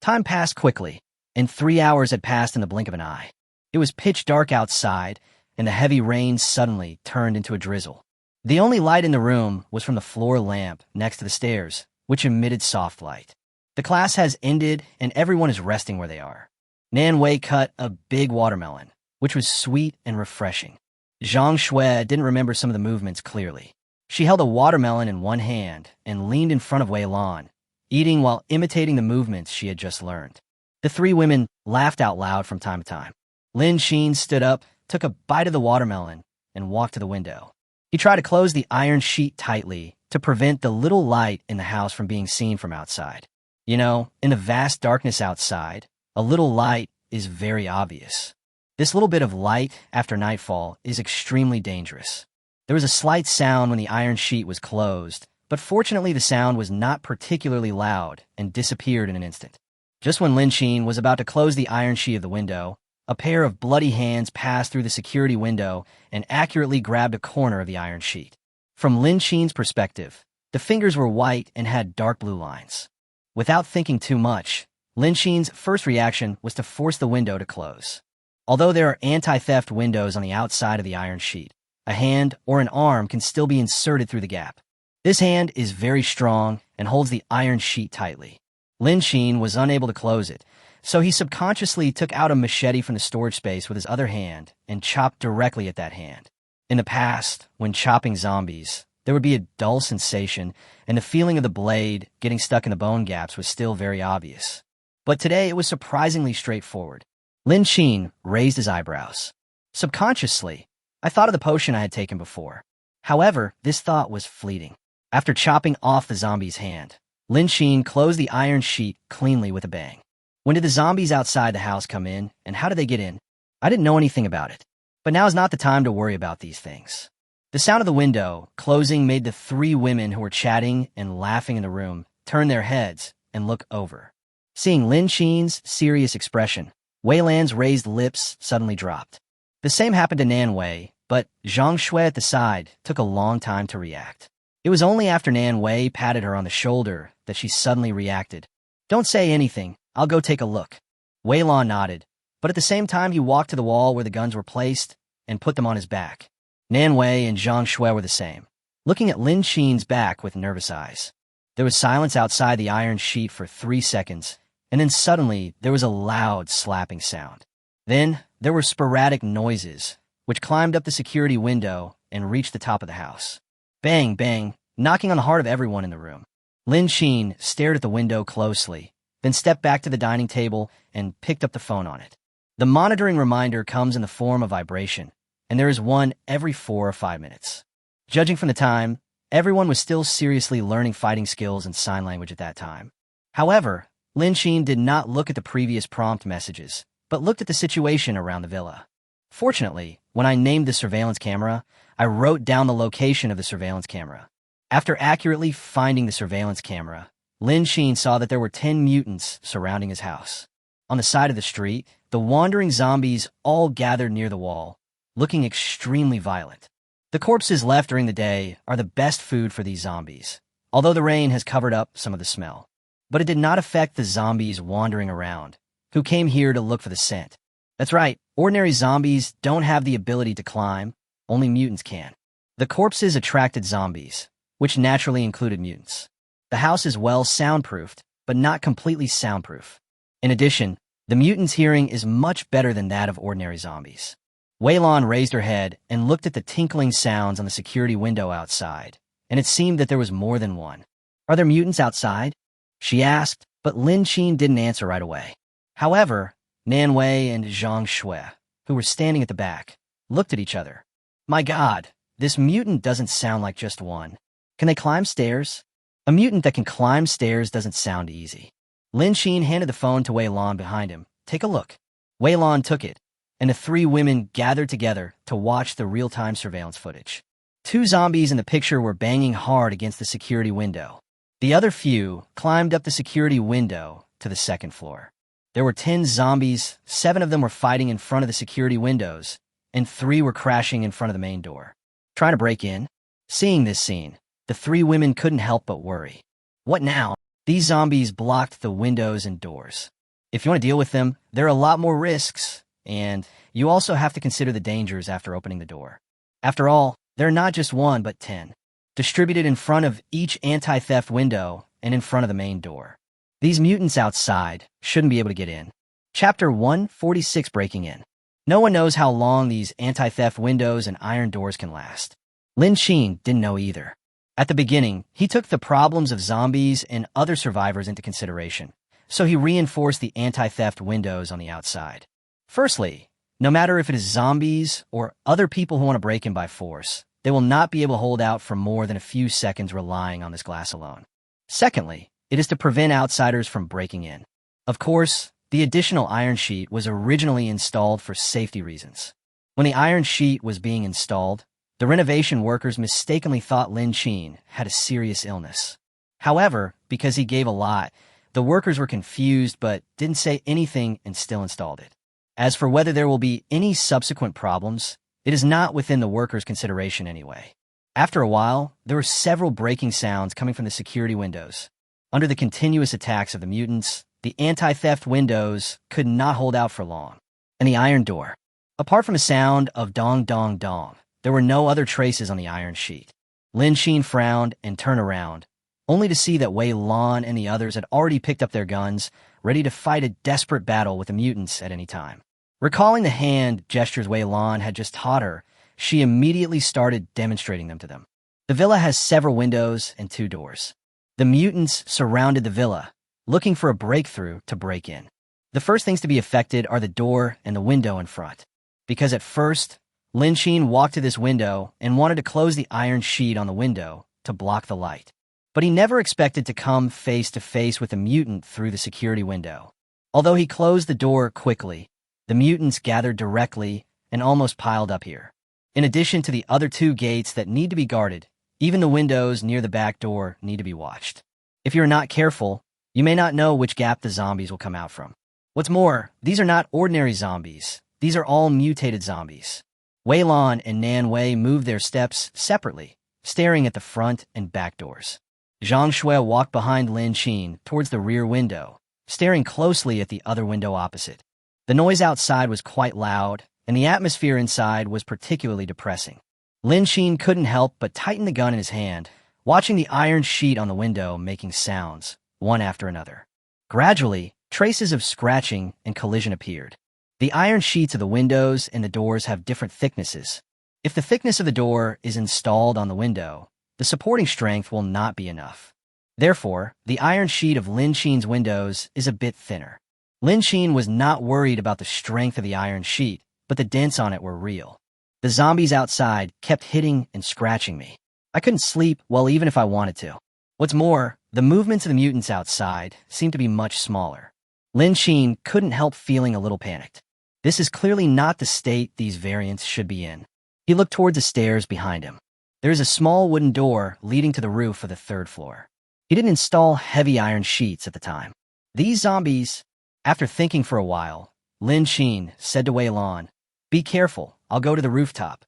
Time passed quickly, and 3 hours had passed in the blink of an eye. It was pitch dark outside, and the heavy rain suddenly turned into a drizzle. The only light in the room was from the floor lamp next to the stairs, which emitted soft light. The class has ended, and everyone is resting where they are. Nan Wei cut a big watermelon, which was sweet and refreshing. Zhang Shui didn't remember some of the movements clearly. She held a watermelon in one hand and leaned in front of Wei Lan, eating while imitating the movements she had just learned. The three women laughed out loud from time to time. Lin Xin stood up, took a bite of the watermelon, and walked to the window. He tried to close the iron sheet tightly to prevent the little light in the house from being seen from outside. In the vast darkness outside, a little light is very obvious. This little bit of light after nightfall is extremely dangerous. There was a slight sound when the iron sheet was closed, but fortunately the sound was not particularly loud and disappeared in an instant. Just when Lin Xin was about to close the iron sheet of the window, a pair of bloody hands passed through the security window and accurately grabbed a corner of the iron sheet. From Lin Xin's perspective, the fingers were white and had dark blue lines. Without thinking too much, Lin Xin's first reaction was to force the window to close. Although there are anti-theft windows on the outside of the iron sheet, a hand or an arm can still be inserted through the gap. This hand is very strong and holds the iron sheet tightly. Lin Xin was unable to close it, so he subconsciously took out a machete from the storage space with his other hand and chopped directly at that hand. In the past, when chopping zombies, there would be a dull sensation, and the feeling of the blade getting stuck in the bone gaps was still very obvious. But today it was surprisingly straightforward. Lin Xin raised his eyebrows. Subconsciously, I thought of the potion I had taken before. However, this thought was fleeting. After chopping off the zombie's hand, Lin Xin closed the iron sheet cleanly with a bang. When did the zombies outside the house come in, and how did they get in? I didn't know anything about it. But now is not the time to worry about these things. The sound of the window closing made the three women who were chatting and laughing in the room turn their heads and look over. Seeing Lin Xin's serious expression, Wei Lan's raised lips suddenly dropped. The same happened to Nan Wei, but Zhang Shui at the side took a long time to react. It was only after Nan Wei patted her on the shoulder that she suddenly reacted. "Don't say anything, I'll go take a look." Wei Lan nodded, but at the same time he walked to the wall where the guns were placed and put them on his back. Nan Wei and Zhang Shui were the same, looking at Lin Xin's back with nervous eyes. There was silence outside the iron sheet for 3 seconds, and then suddenly there was a loud slapping sound. Then there were sporadic noises, which climbed up the security window and reached the top of the house. Bang, bang, knocking on the heart of everyone in the room. Lin Xin stared at the window closely, then stepped back to the dining table and picked up the phone on it. The monitoring reminder comes in the form of vibration, and there is one every 4 or 5 minutes. Judging from the time, everyone was still seriously learning fighting skills and sign language at that time. However, Lin Xin did not look at the previous prompt messages, but looked at the situation around the villa. Fortunately, when I named the surveillance camera, I wrote down the location of the surveillance camera. After accurately finding the surveillance camera, Lin Xin saw that there were 10 mutants surrounding his house. On the side of the street, the wandering zombies all gathered near the wall, looking extremely violent. The corpses left during the day are the best food for these zombies, although the rain has covered up some of the smell. But it did not affect the zombies wandering around, who came here to look for the scent. That's right, ordinary zombies don't have the ability to climb, only mutants can. The corpses attracted zombies, which naturally included mutants. The house is well soundproofed, but not completely soundproof. In addition, the mutants' hearing is much better than that of ordinary zombies. Wei Lan raised her head and looked at the tinkling sounds on the security window outside, and it seemed that there was more than one. "Are there mutants outside?" she asked, but Lin Xin didn't answer right away. However, Nan Wei and Zhang Shui, who were standing at the back, looked at each other. "My God, this mutant doesn't sound like just one. Can they climb stairs?" A mutant that can climb stairs doesn't sound easy. Lin Xin handed the phone to Wei Lan behind him. "Take a look." Wei Lan took it, and the three women gathered together to watch the real-time surveillance footage. 2 zombies in the picture were banging hard against the security window. The other few climbed up the security window to the 2nd floor. There were 10 zombies, 7 of them were fighting in front of the security windows, and 3 were crashing in front of the main door. Trying to break in? Seeing this scene, the 3 women couldn't help but worry. What now? These zombies blocked the windows and doors. If you want to deal with them, there are a lot more risks, and you also have to consider the dangers after opening the door. After all, there are not just 1 but 10, distributed in front of each anti-theft window and in front of the main door. These mutants outside shouldn't be able to get in. Chapter 146, Breaking In. No one knows how long these anti-theft windows and iron doors can last. Lin Xin didn't know either. At the beginning, he took the problems of zombies and other survivors into consideration, so he reinforced the anti-theft windows on the outside. Firstly, no matter if it is zombies or other people who want to break in by force, they will not be able to hold out for more than a few seconds relying on this glass alone. Secondly, It is to prevent outsiders from breaking in. Of course, the additional iron sheet was originally installed for safety reasons. When the iron sheet was being installed, the renovation workers mistakenly thought Lin Qin had a serious illness. However, because he gave a lie, the workers were confused but didn't say anything and still installed it. As for whether there will be any subsequent problems, it is not within the workers' consideration anyway. After a while, there were several breaking sounds coming from the security windows. Under the continuous attacks of the mutants, the anti-theft windows could not hold out for long. And the iron door. Apart from a sound of dong dong dong, there were no other traces on the iron sheet. Lin Qin frowned and turned around, only to see that Wei Lan and the others had already picked up their guns, ready to fight a desperate battle with the mutants at any time. Recalling the hand gestures Wei Lan had just taught her, she immediately started demonstrating them to them. The villa has several windows and 2 doors. The mutants surrounded the villa, looking for a breakthrough to break in. The first things to be affected are the door and the window in front. Because at first, Lin Qin walked to this window and wanted to close the iron sheet on the window to block the light. But he never expected to come face to face with a mutant through the security window. Although he closed the door quickly, the mutants gathered directly and almost piled up here. In addition to the other 2 gates that need to be guarded, even the windows near the back door need to be watched. If you're not careful, you may not know which gap the zombies will come out from. What's more, these are not ordinary zombies. These are all mutated zombies. Wei Lan and Nan Wei moved their steps separately, staring at the front and back doors. Zhang Shui walked behind Lin Qin towards the rear window, staring closely at the other window opposite. The noise outside was quite loud, and the atmosphere inside was particularly depressing. Lin Qin couldn't help but tighten the gun in his hand, watching the iron sheet on the window making sounds, one after another. Gradually, traces of scratching and collision appeared. The iron sheets of the windows and the doors have different thicknesses. If the thickness of the door is installed on the window, the supporting strength will not be enough. Therefore, the iron sheet of Lin Qin's windows is a bit thinner. Lin Qin was not worried about the strength of the iron sheet, but the dents on it were real. The zombies outside kept hitting and scratching me. I couldn't sleep, well, even if I wanted to. What's more, the movements of the mutants outside seemed to be much smaller. Lin Qin couldn't help feeling a little panicked. This is clearly not the state these variants should be in. He looked toward the stairs behind him. There is a small wooden door leading to the roof of the 3rd floor. He didn't install heavy iron sheets at the time. These zombies... After thinking for a while, Lin Qin said to Wei Lan, "Be careful, I'll go to the rooftop."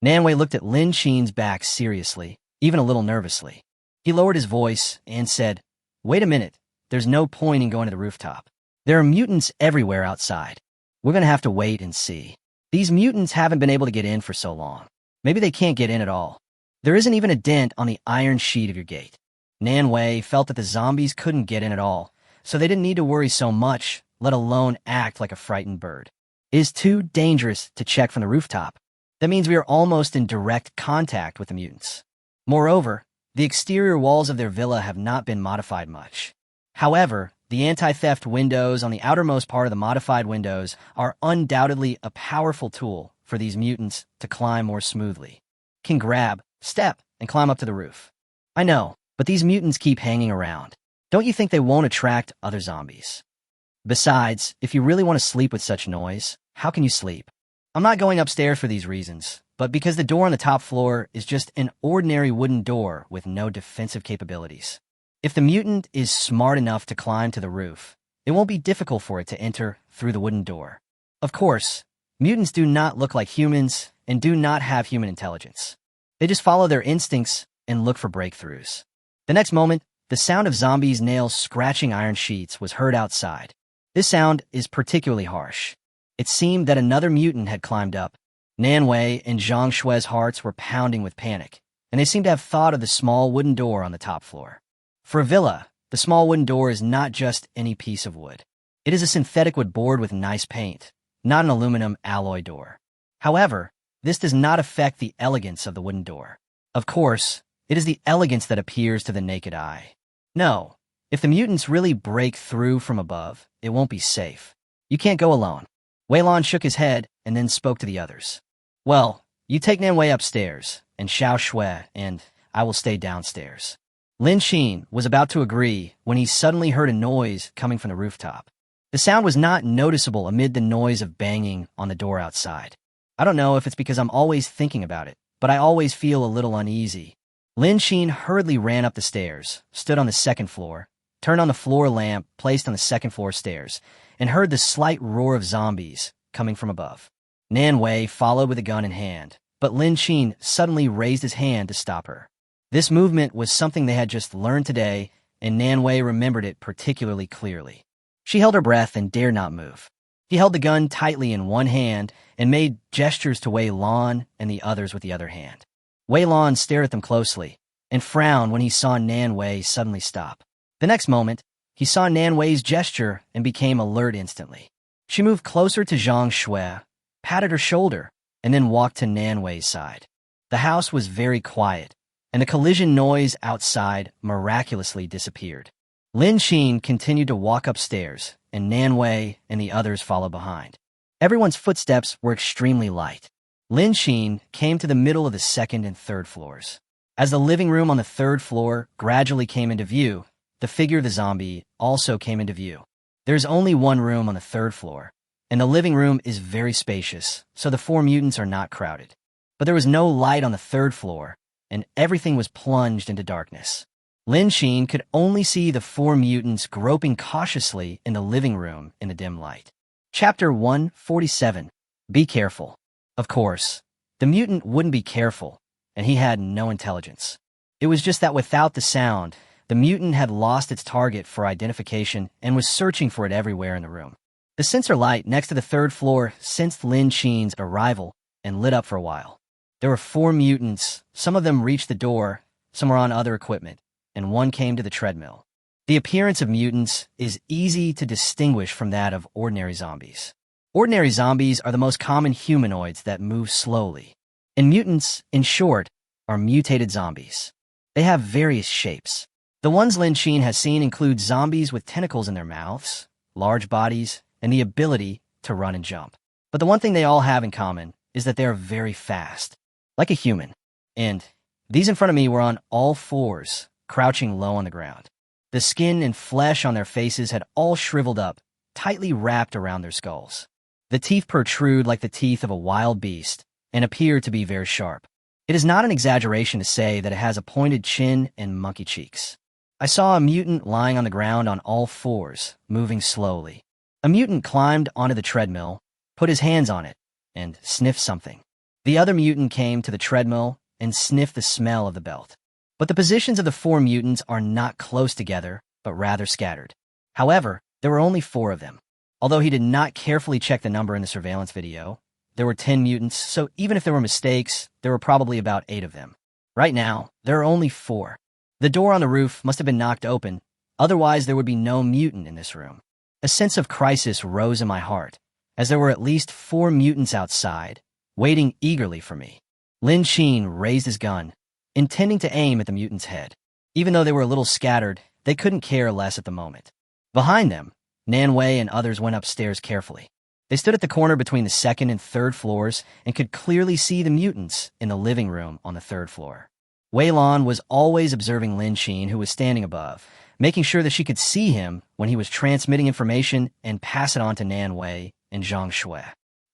Nan Wei looked at Lin Qin's back seriously, even a little nervously. He lowered his voice and said, "Wait a minute, there's no point in going to the rooftop. There are mutants everywhere outside. We're going to have to wait and see. These mutants haven't been able to get in for so long. Maybe they can't get in at all. There isn't even a dent on the iron sheet of your gate." Nan Wei felt that the zombies couldn't get in at all, so they didn't need to worry so much, let alone act like a frightened bird. It is too dangerous to check from the rooftop. That means we are almost in direct contact with the mutants. Moreover, the exterior walls of their villa have not been modified much. However, the anti-theft windows on the outermost part of the modified windows are undoubtedly a powerful tool for these mutants to climb more smoothly. Can grab, step, and climb up to the roof. I know, but these mutants keep hanging around. Don't you think they won't attract other zombies? Besides, if you really want to sleep with such noise, how can you sleep? I'm not going upstairs for these reasons, but because the door on the top floor is just an ordinary wooden door with no defensive capabilities. If the mutant is smart enough to climb to the roof, it won't be difficult for it to enter through the wooden door. Of course, mutants do not look like humans and do not have human intelligence. They just follow their instincts and look for breakthroughs. The next moment, the sound of zombies' nails scratching iron sheets was heard outside. This sound is particularly harsh. It seemed that another mutant had climbed up. Nan Wei and Zhang Shui's hearts were pounding with panic, and they seemed to have thought of the small wooden door on the top floor. For a villa, the small wooden door is not just any piece of wood. It is a synthetic wood board with nice paint, not an aluminum alloy door. However, this does not affect the elegance of the wooden door. Of course, it is the elegance that appears to the naked eye. No, if the mutants really break through from above, it won't be safe. You can't go alone. Wei Lan shook his head and then spoke to the others. Well, you take Nan Wei upstairs, and Xiao Shui, and I will stay downstairs. Lin Xin was about to agree when he suddenly heard a noise coming from the rooftop. The sound was not noticeable amid the noise of banging on the door outside. I don't know if it's because I'm always thinking about it, but I always feel a little uneasy. Lin Xin hurriedly ran up the stairs, stood on the second floor, turned on the floor lamp placed on the second floor stairs, and heard the slight roar of zombies coming from above. Nan Wei followed with a gun in hand, but Lin Xin suddenly raised his hand to stop her. This movement was something they had just learned today, and Nan Wei remembered it particularly clearly. She held her breath and dared not move. He held the gun tightly in one hand and made gestures to Wei Lan and the others with the other hand. Wei Lan stared at them closely and frowned when he saw Nan Wei suddenly stop. The next moment, he saw Nan Wei's gesture and became alert instantly. She moved closer to Zhang Shui, patted her shoulder, and then walked to Nan Wei's side. The house was very quiet, and the collision noise outside miraculously disappeared. Lin Xin continued to walk upstairs, and Nan Wei and the others followed behind. Everyone's footsteps were extremely light. Lin Xin came to the middle of the second and third floors. As the living room on the third floor gradually came into view, the figure of the zombie also came into view. There's only one room on the third floor, and the living room is very spacious, so the 4 mutants are not crowded. But there was no light on the third floor, and everything was plunged into darkness. Lin Xin could only see the 4 mutants groping cautiously in the living room in the dim light. Chapter 147. Be careful. Of course, the mutant wouldn't be careful, and he had no intelligence. It was just that without the sound, the mutant had lost its target for identification and was searching for it everywhere in the room. The sensor light next to the third floor sensed Lin Xin's arrival and lit up for a while. There were 4 mutants. Some of them reached the door, some were on other equipment, and one came to the treadmill. The appearance of mutants is easy to distinguish from that of ordinary zombies. Ordinary zombies are the most common humanoids that move slowly. And mutants, in short, are mutated zombies. They have various shapes. The ones Lin Xin has seen include zombies with tentacles in their mouths, large bodies, and the ability to run and jump. But the one thing they all have in common is that they are very fast, like a human. And these in front of me were on all fours, crouching low on the ground. The skin and flesh on their faces had all shriveled up, tightly wrapped around their skulls. The teeth protrude like the teeth of a wild beast and appear to be very sharp. It is not an exaggeration to say that it has a pointed chin and monkey cheeks. I saw a mutant lying on the ground on all fours, moving slowly. A mutant climbed onto the treadmill, put his hands on it, and sniffed something. The other mutant came to the treadmill and sniffed the smell of the belt. But the positions of the 4 mutants are not close together, but rather scattered. However, there were only 4 of them. Although he did not carefully check the number in the surveillance video, there were 10 mutants, so even if there were mistakes, there were probably about 8 of them. Right now, there are only 4. The door on the roof must have been knocked open, otherwise there would be no mutant in this room. A sense of crisis rose in my heart, as there were at least 4 mutants outside, waiting eagerly for me. Lin Xin raised his gun, intending to aim at the mutant's head. Even though they were a little scattered, they couldn't care less at the moment. Behind them, Nan Wei and others went upstairs carefully. They stood at the corner between the second and third floors and could clearly see the mutants in the living room on the third floor. Wei Lan was always observing Lin Xin, who was standing above, making sure that she could see him when he was transmitting information and pass it on to Nan Wei and Zhang Shui.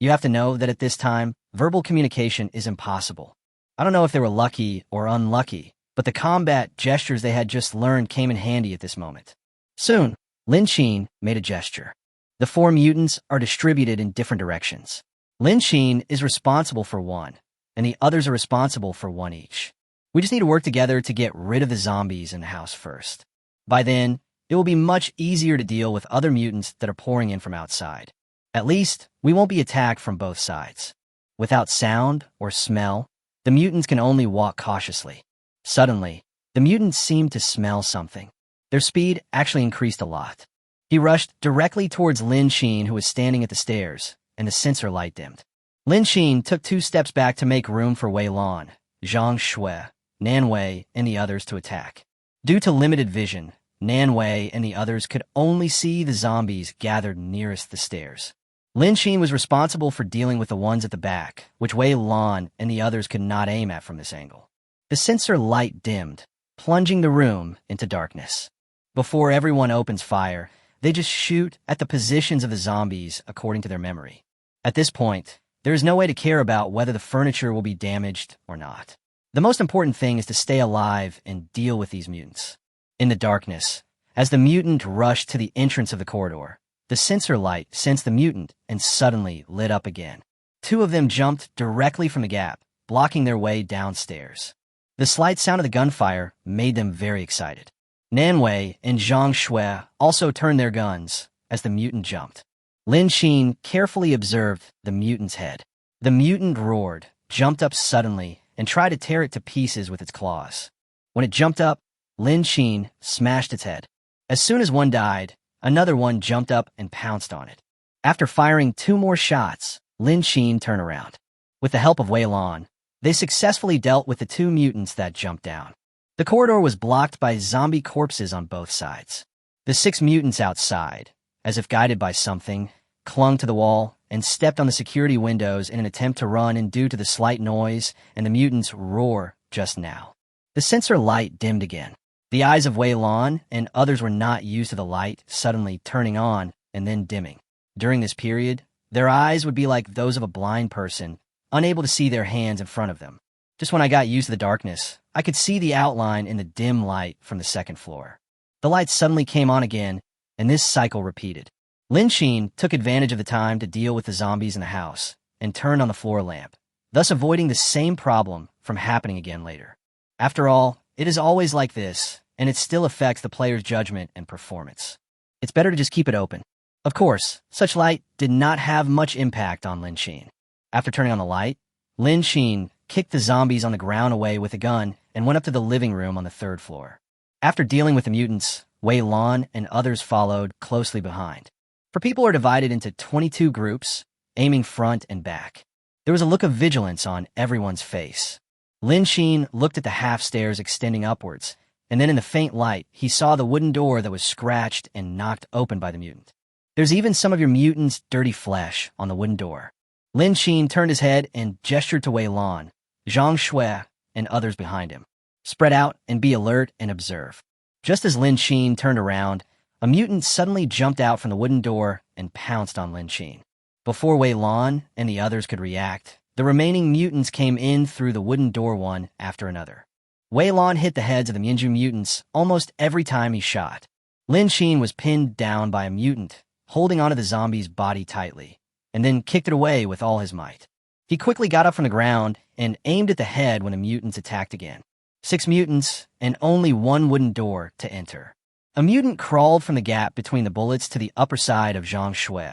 You have to know that at this time, verbal communication is impossible. I don't know if they were lucky or unlucky, but the combat gestures they had just learned came in handy at this moment. Soon, Lin Xin made a gesture. The 4 mutants are distributed in different directions. Lin Xin is responsible for one, and the others are responsible for one each. We just need to work together to get rid of the zombies in the house first. By then, it will be much easier to deal with other mutants that are pouring in from outside. At least, we won't be attacked from both sides. Without sound or smell, the mutants can only walk cautiously. Suddenly, the mutants seemed to smell something. Their speed actually increased a lot. He rushed directly towards Lin Xin, who was standing at the stairs, and the sensor light dimmed. Lin Xin took 2 steps back to make room for Wei Lan, Zhang Shui, Nan Wei, and the others to attack. Due to limited vision, Nan Wei and the others could only see the zombies gathered nearest the stairs. Lin Xin was responsible for dealing with the ones at the back, which Wei Lan and the others could not aim at from this angle. The sensor light dimmed, plunging the room into darkness. Before everyone opens fire, they just shoot at the positions of the zombies according to their memory. At this point, there is no way to care about whether the furniture will be damaged or not. The most important thing is to stay alive and deal with these mutants. In the darkness, as the mutant rushed to the entrance of the corridor, the sensor light sensed the mutant and suddenly lit up again. Two of them jumped directly from the gap, blocking their way downstairs. The slight sound of the gunfire made them very excited. Nanwei and Zhang Shui also turned their guns as the mutant jumped. Lin Xin carefully observed the mutant's head. The mutant roared, jumped up suddenly, and tried to tear it to pieces with its claws. When it jumped up, Lin Xin smashed its head. As soon as one died, another one jumped up and pounced on it. After firing 2 more shots, Lin Xin turned around. With the help of Wei Lan, they successfully dealt with the 2 mutants that jumped down. The corridor was blocked by zombie corpses on both sides. The 6 mutants outside, as if guided by something, clung to the wall and stepped on the security windows in an attempt to run, and due to the slight noise and the mutants' roar just now, the sensor light dimmed again. The eyes of Wei Lan and others were not used to the light suddenly turning on and then dimming. During this period, their eyes would be like those of a blind person, unable to see their hands in front of them. Just when I got used to the darkness, I could see the outline in the dim light from the second floor. The light suddenly came on again, and this cycle repeated. Lin Xin took advantage of the time to deal with the zombies in the house and turned on the floor lamp, thus avoiding the same problem from happening again later. After all, it is always like this, and it still affects the player's judgment and performance. It's better to just keep it open. Of course, such light did not have much impact on Lin Xin. After turning on the light, Lin Xin kicked the zombies on the ground away with a gun and went up to the living room on the 3rd floor. After dealing with the mutants, Wei Lan and others followed closely behind. For people are divided into 22 groups, aiming front and back. There was a look of vigilance on everyone's face. Lin Xin looked at the half-stairs extending upwards, and then in the faint light, he saw the wooden door that was scratched and knocked open by the mutant. There's even some of your mutants' dirty flesh on the wooden door. Lin Xin turned his head and gestured to Wei Lan, Zhang Shui, and others behind him. Spread out and be alert and observe. Just as Lin Xin turned around, a mutant suddenly jumped out from the wooden door and pounced on Lin Xin. Before Wei Lan and the others could react, the remaining mutants came in through the wooden door one after another. Wei Lan hit the heads of the Minju mutants almost every time he shot. Lin Xin was pinned down by a mutant, holding onto the zombie's body tightly, and then kicked it away with all his might. He quickly got up from the ground and aimed at the head when the mutants attacked again. 6 mutants, and only 1 wooden door to enter. A mutant crawled from the gap between the bullets to the upper side of Zhang Shui,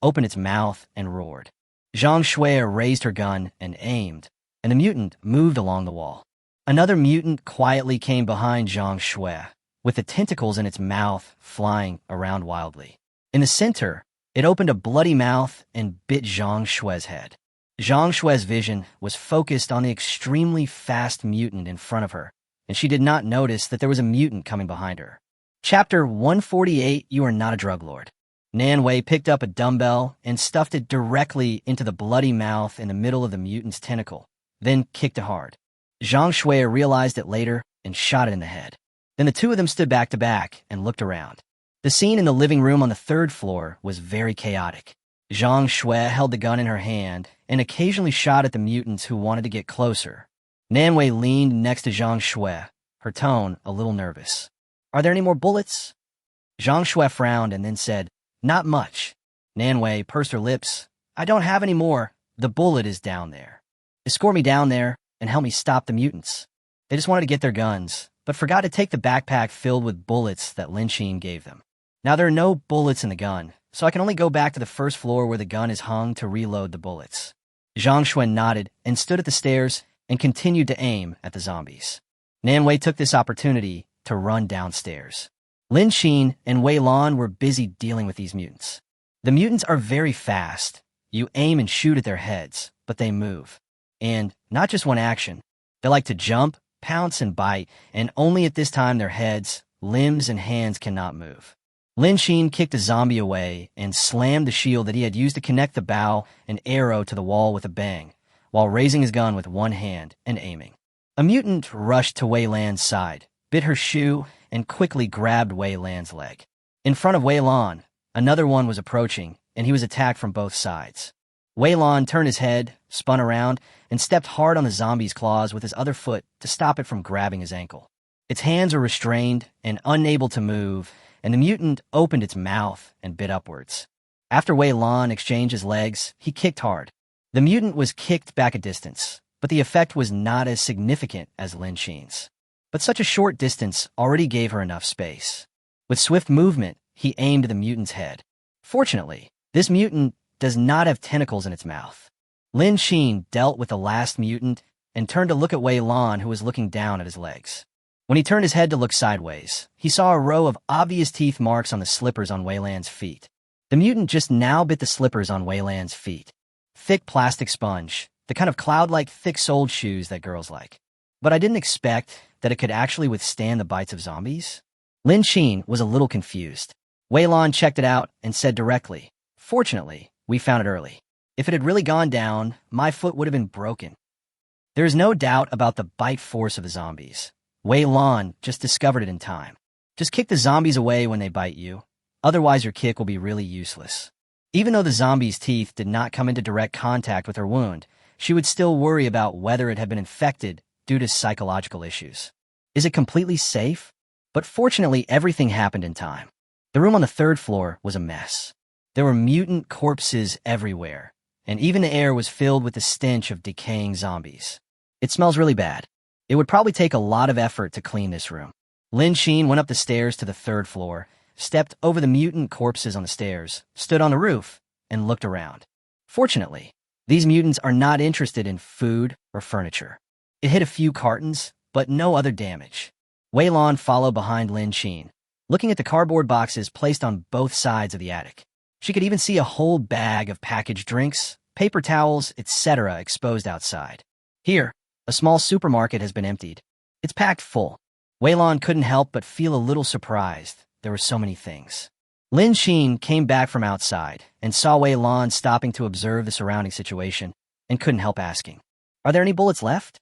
opened its mouth, and roared. Zhang Shui raised her gun and aimed, and the mutant moved along the wall. Another mutant quietly came behind Zhang Shui, with the tentacles in its mouth flying around wildly. In the center, it opened a bloody mouth and bit Zhang Shui's head. Zhang Shui's vision was focused on the extremely fast mutant in front of her, and she did not notice that there was a mutant coming behind her. Chapter 148, You Are Not a Drug Lord. Nanwei picked up a dumbbell and stuffed it directly into the bloody mouth in the middle of the mutant's tentacle, then kicked it hard. Zhang Shui realized it later and shot it in the head. Then the 2 of them stood back to back and looked around. The scene in the living room on the 3rd floor was very chaotic. Zhang Shui held the gun in her hand and occasionally shot at the mutants who wanted to get closer. Nanwei leaned next to Zhang Shui, her tone a little nervous. Are there any more bullets? Zhang Shui frowned and then said, Not much. Nanwei pursed her lips. I don't have any more. The bullet is down there. Escort me down there and help me stop the mutants. They just wanted to get their guns, but forgot to take the backpack filled with bullets that Lin Xin gave them. Now there are no bullets in the gun, so I can only go back to the 1st floor where the gun is hung to reload the bullets. Zhang Shui nodded and stood at the stairs and continued to aim at the zombies. Nanwei took this opportunity to run downstairs. Lin Xin and Wei Lan were busy dealing with these mutants. The mutants are very fast. You aim and shoot at their heads, but they move. And not just one action. They like to jump, pounce, and bite, and only at this time their heads, limbs, and hands cannot move. Lin Xin kicked a zombie away and slammed the shield that he had used to connect the bow and arrow to the wall with a bang, while raising his gun with one hand and aiming. A mutant rushed to Wei Lan's side, bit her shoe, and quickly grabbed Wei Lan's leg. In front of Wei Lan, another one was approaching, and he was attacked from both sides. Wei Lan turned his head, spun around, and stepped hard on the zombie's claws with his other foot to stop it from grabbing his ankle. Its hands were restrained and unable to move, and the mutant opened its mouth and bit upwards. After Wei Lan exchanged his legs, he kicked hard. The mutant was kicked back a distance, but the effect was not as significant as Lin Qin's. But such a short distance already gave her enough space. With swift movement, he aimed at the mutant's head. Fortunately, this mutant does not have tentacles in its mouth. Lin Qin dealt with the last mutant and turned to look at Wei Lan, who was looking down at his legs. When he turned his head to look sideways, he saw a row of obvious teeth marks on the slippers on Wei Lan's feet. The mutant just now bit the slippers on Wei Lan's feet. Thick plastic sponge, the kind of cloud-like thick-soled shoes that girls like. But I didn't expect that it could actually withstand the bites of zombies. Lin Qin was a little confused. Wei Lan checked it out and said directly, "Fortunately, we found it early. If it had really gone down, my foot would have been broken." There is no doubt about the bite force of the zombies. Wei Lan just discovered it in time. Just kick the zombies away when they bite you. Otherwise, your kick will be really useless. Even though the zombie's teeth did not come into direct contact with her wound, she would still worry about whether it had been infected due to psychological issues. Is it completely safe? But fortunately, everything happened in time. The room on the third floor was a mess. There were mutant corpses everywhere, and even the air was filled with the stench of decaying zombies. It smells really bad. It would probably take a lot of effort to clean this room. Lin Qin went up the stairs to the third floor, stepped over the mutant corpses on the stairs, stood on the roof, and looked around. Fortunately, these mutants are not interested in food or furniture. It hit a few cartons, but no other damage. Wei Lan followed behind Lin Qin, looking at the cardboard boxes placed on both sides of the attic. She could even see a whole bag of packaged drinks, paper towels, etc. exposed outside. Here, a small supermarket has been emptied. It's packed full. Wei Lan couldn't help but feel a little surprised. There were so many things. Lin Qin came back from outside and saw Wei Lan stopping to observe the surrounding situation and couldn't help asking, "Are there any bullets left?"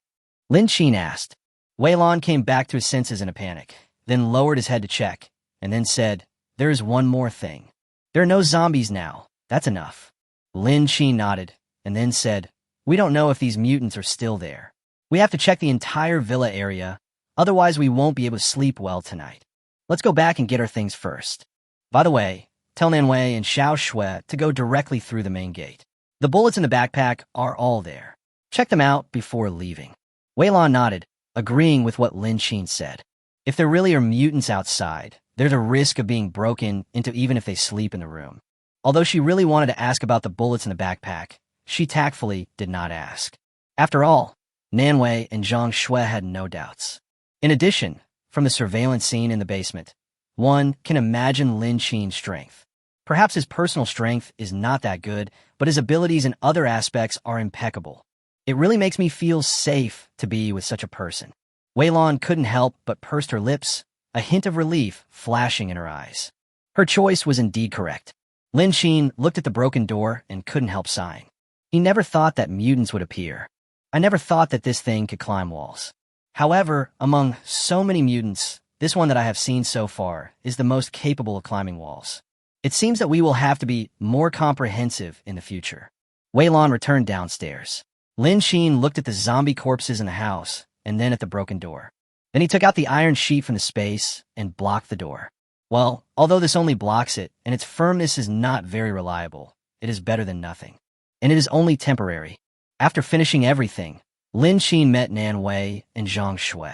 Lin Qin asked. Wei Lan came back to his senses in a panic, then lowered his head to check, and then said, "There is one more thing. There are no zombies now. That's enough." Lin Qin nodded, and then said, "We don't know if these mutants are still there. We have to check the entire villa area, otherwise we won't be able to sleep well tonight. Let's go back and get our things first. By the way, tell Nanwei and Xiao Shui to go directly through the main gate. The bullets in the backpack are all there. Check them out before leaving." Wei Lan nodded, agreeing with what Lin Qin said. If there really are mutants outside, there's a risk of being broken into even if they sleep in the room. Although she really wanted to ask about the bullets in the backpack, she tactfully did not ask. After all, Nanwei and Zhang Shui had no doubts. In addition, from the surveillance scene in the basement, one can imagine Lin Qin's strength. Perhaps his personal strength is not that good, but his abilities in other aspects are impeccable. It really makes me feel safe to be with such a person. Wei Lan couldn't help but pursed her lips, a hint of relief flashing in her eyes. Her choice was indeed correct. Lin Qin looked at the broken door and couldn't help sighing. He never thought that mutants would appear. I never thought that this thing could climb walls. However, among so many mutants, this one that I have seen so far is the most capable of climbing walls. It seems that we will have to be more comprehensive in the future. Wei Lan returned downstairs. Lin Qin looked at the zombie corpses in the house and then at the broken door. Then he took out the iron sheet from the space and blocked the door. Well, although this only blocks it and its firmness is not very reliable, it is better than nothing. And it is only temporary. After finishing everything, Lin Qin met Nanwei and Zhang Shui.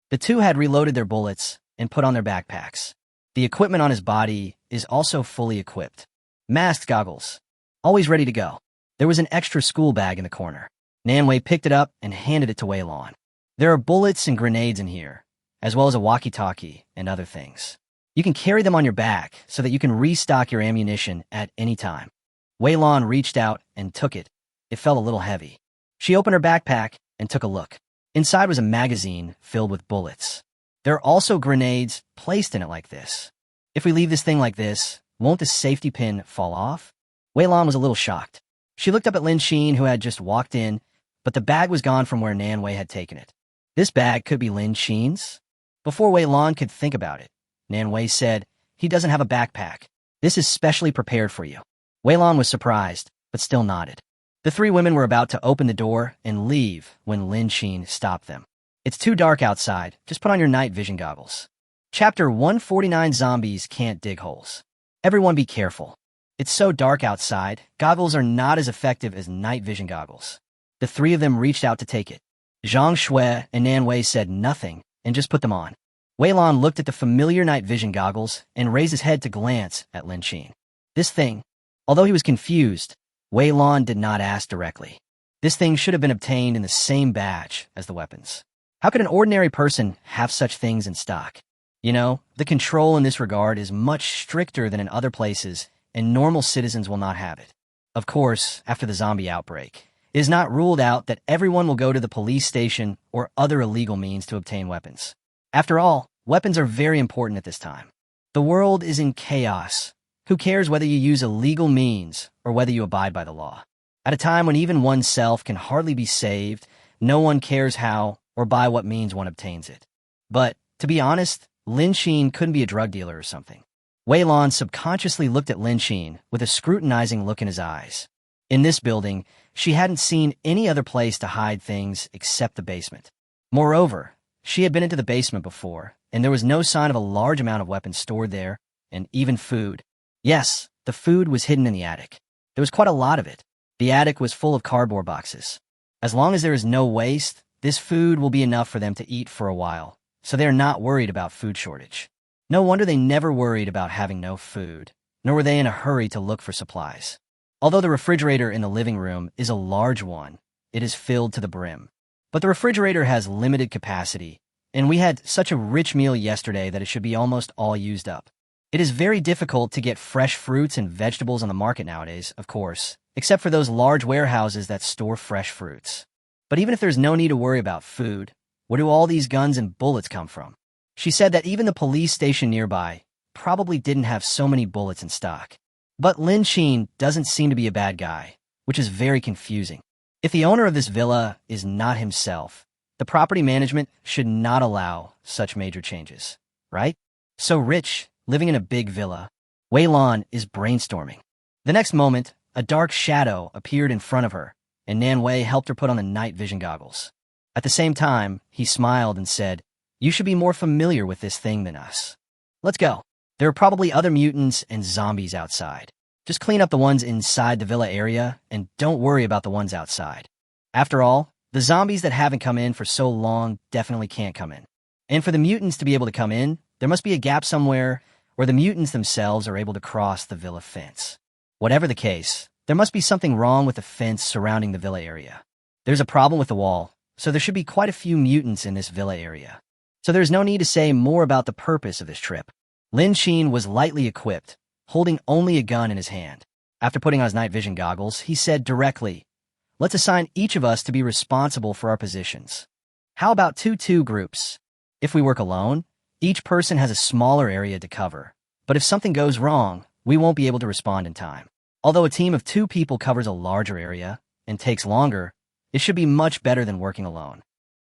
The two had reloaded their bullets and put on their backpacks. The equipment on his body is also fully equipped. Masked goggles, always ready to go. There was an extra school bag in the corner. Nanwei picked it up and handed it to Wei Lan. There are bullets and grenades in here, as well as a walkie-talkie and other things. You can carry them on your back so that you can restock your ammunition at any time. Wei Lan reached out and took it. It felt a little heavy. She opened her backpack and took a look. Inside was a magazine filled with bullets. There are also grenades placed in it like this. If we leave this thing like this, won't the safety pin fall off? Wei Lan was a little shocked. She looked up at Lin Qin, who had just walked in, but the bag was gone from where Nanwei had taken it. This bag could be Lin Qin's? Before Wei Lan could think about it, Nan Wei said, "He doesn't have a backpack. This is specially prepared for you." Wei Lan was surprised, but still nodded. The three women were about to open the door and leave when Lin Xin stopped them. "It's too dark outside. Just put on your night vision goggles." Chapter 149: Zombies Can't Dig Holes. Everyone be careful. It's so dark outside, goggles are not as effective as night vision goggles. The three of them reached out to take it. Zhang Shui and Nan Wei said nothing and just put them on. Wei Lan looked at the familiar night vision goggles and raised his head to glance at Lin Xin. This thing, although he was confused, Wei Lan did not ask directly. This thing should have been obtained in the same batch as the weapons. How could an ordinary person have such things in stock? You know, the control in this regard is much stricter than in other places, and normal citizens will not have it. Of course, after the zombie outbreak, it is not ruled out that everyone will go to the police station or other illegal means to obtain weapons. After all, weapons are very important at this time. The world is in chaos. Who cares whether you use illegal means or whether you abide by the law? At a time when even oneself can hardly be saved, no one cares how or by what means one obtains it. But, to be honest, Lin Xin couldn't be a drug dealer or something. Wei Lan subconsciously looked at Lin Xin with a scrutinizing look in his eyes. In this building, she hadn't seen any other place to hide things except the basement. Moreover, she had been into the basement before, and there was no sign of a large amount of weapons stored there, and even food. Yes, the food was hidden in the attic. There was quite a lot of it. The attic was full of cardboard boxes. As long as there is no waste, this food will be enough for them to eat for a while, so they are not worried about food shortage. No wonder they never worried about having no food, nor were they in a hurry to look for supplies. Although the refrigerator in the living room is a large one, it is filled to the brim. But the refrigerator has limited capacity, and we had such a rich meal yesterday that it should be almost all used up. It is very difficult to get fresh fruits and vegetables on the market nowadays, of course, except for those large warehouses that store fresh fruits. But even if there's no need to worry about food, where do all these guns and bullets come from? She said that even the police station nearby probably didn't have so many bullets in stock. But Lin Xin doesn't seem to be a bad guy, which is very confusing. If the owner of this villa is not himself, the property management should not allow such major changes, right? So rich, living in a big villa, Wei Lan is brainstorming. The next moment, a dark shadow appeared in front of her, and Nan Wei helped her put on the night vision goggles. At the same time, he smiled and said, "You should be more familiar with this thing than us. Let's go. There are probably other mutants and zombies outside. Just clean up the ones inside the villa area and don't worry about the ones outside. After all, the zombies that haven't come in for so long definitely can't come in. And for the mutants to be able to come in, there must be a gap somewhere where the mutants themselves are able to cross the villa fence. Whatever the case, there must be something wrong with the fence surrounding the villa area. There's a problem with the wall, so there should be quite a few mutants in this villa area. So there's no need to say more about the purpose of this trip." Lin Xin was lightly equipped, holding only a gun in his hand. After putting on his night vision goggles, he said directly, "Let's assign each of us to be responsible for our positions. How about 2-2 groups? If we work alone, each person has a smaller area to cover. But if something goes wrong, we won't be able to respond in time. Although a team of 2 people covers a larger area and takes longer, it should be much better than working alone.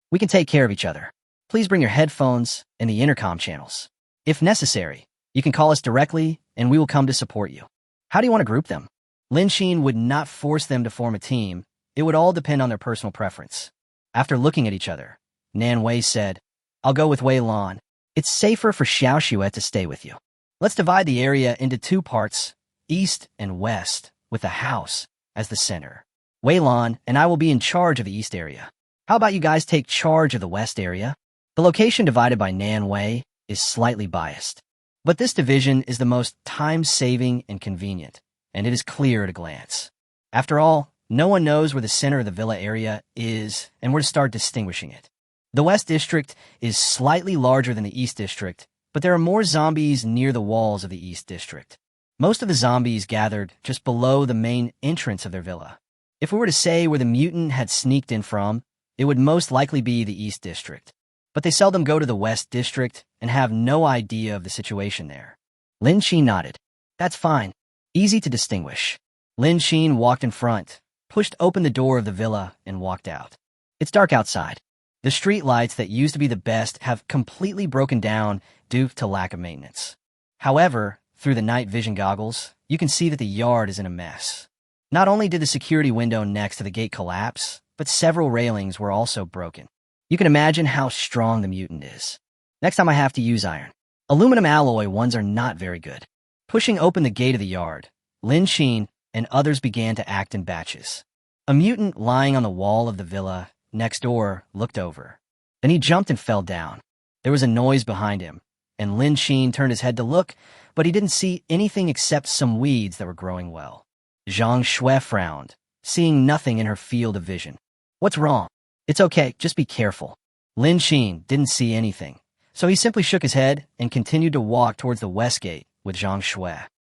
We can take care of each other. Please bring your headphones and the intercom channels. If necessary, you can call us directly and we will come to support you." How do you want to group them? Lin Xin would not force them to form a team. It would all depend on their personal preference. After looking at each other, Nan Wei said, "I'll go with Wei Lan. It's safer for Xiao Xue to stay with you. Let's divide the area into 2 parts, east and west, with the house as the center. Wei Lan and I will be in charge of the east area. How about you guys take charge of the west area?" The location divided by Nan Wei is slightly biased, but this division is the most time-saving and convenient, and it is clear at a glance. After all, no one knows where the center of the villa area is and where to start distinguishing it. The West District is slightly larger than the East District, but there are more zombies near the walls of the East District. Most of the zombies gathered just below the main entrance of their villa. If we were to say where the mutant had sneaked in from, it would most likely be the East District. But they seldom go to the West District and have no idea of the situation there. Lin Xin nodded. "That's fine. Easy to distinguish." Lin Xin walked in front, pushed open the door of the villa, and walked out. It's dark outside. The street lights that used to be the best have completely broken down due to lack of maintenance. However, through the night vision goggles, you can see that the yard is in a mess. Not only did the security window next to the gate collapse, but several railings were also broken. You can imagine how strong the mutant is. Next time I have to use iron. Aluminum alloy ones are not very good. Pushing open the gate of the yard, Lin Sheen and others began to act in batches. A mutant lying on the wall of the villa next door looked over. Then he jumped and fell down. There was a noise behind him, and Lin Sheen turned his head to look, but he didn't see anything except some weeds that were growing well. Zhang Shui frowned, seeing nothing in her field of vision. What's wrong? It's okay, just be careful. Lin Sheen didn't see anything, so he simply shook his head and continued to walk towards the west gate with Zhang Shui.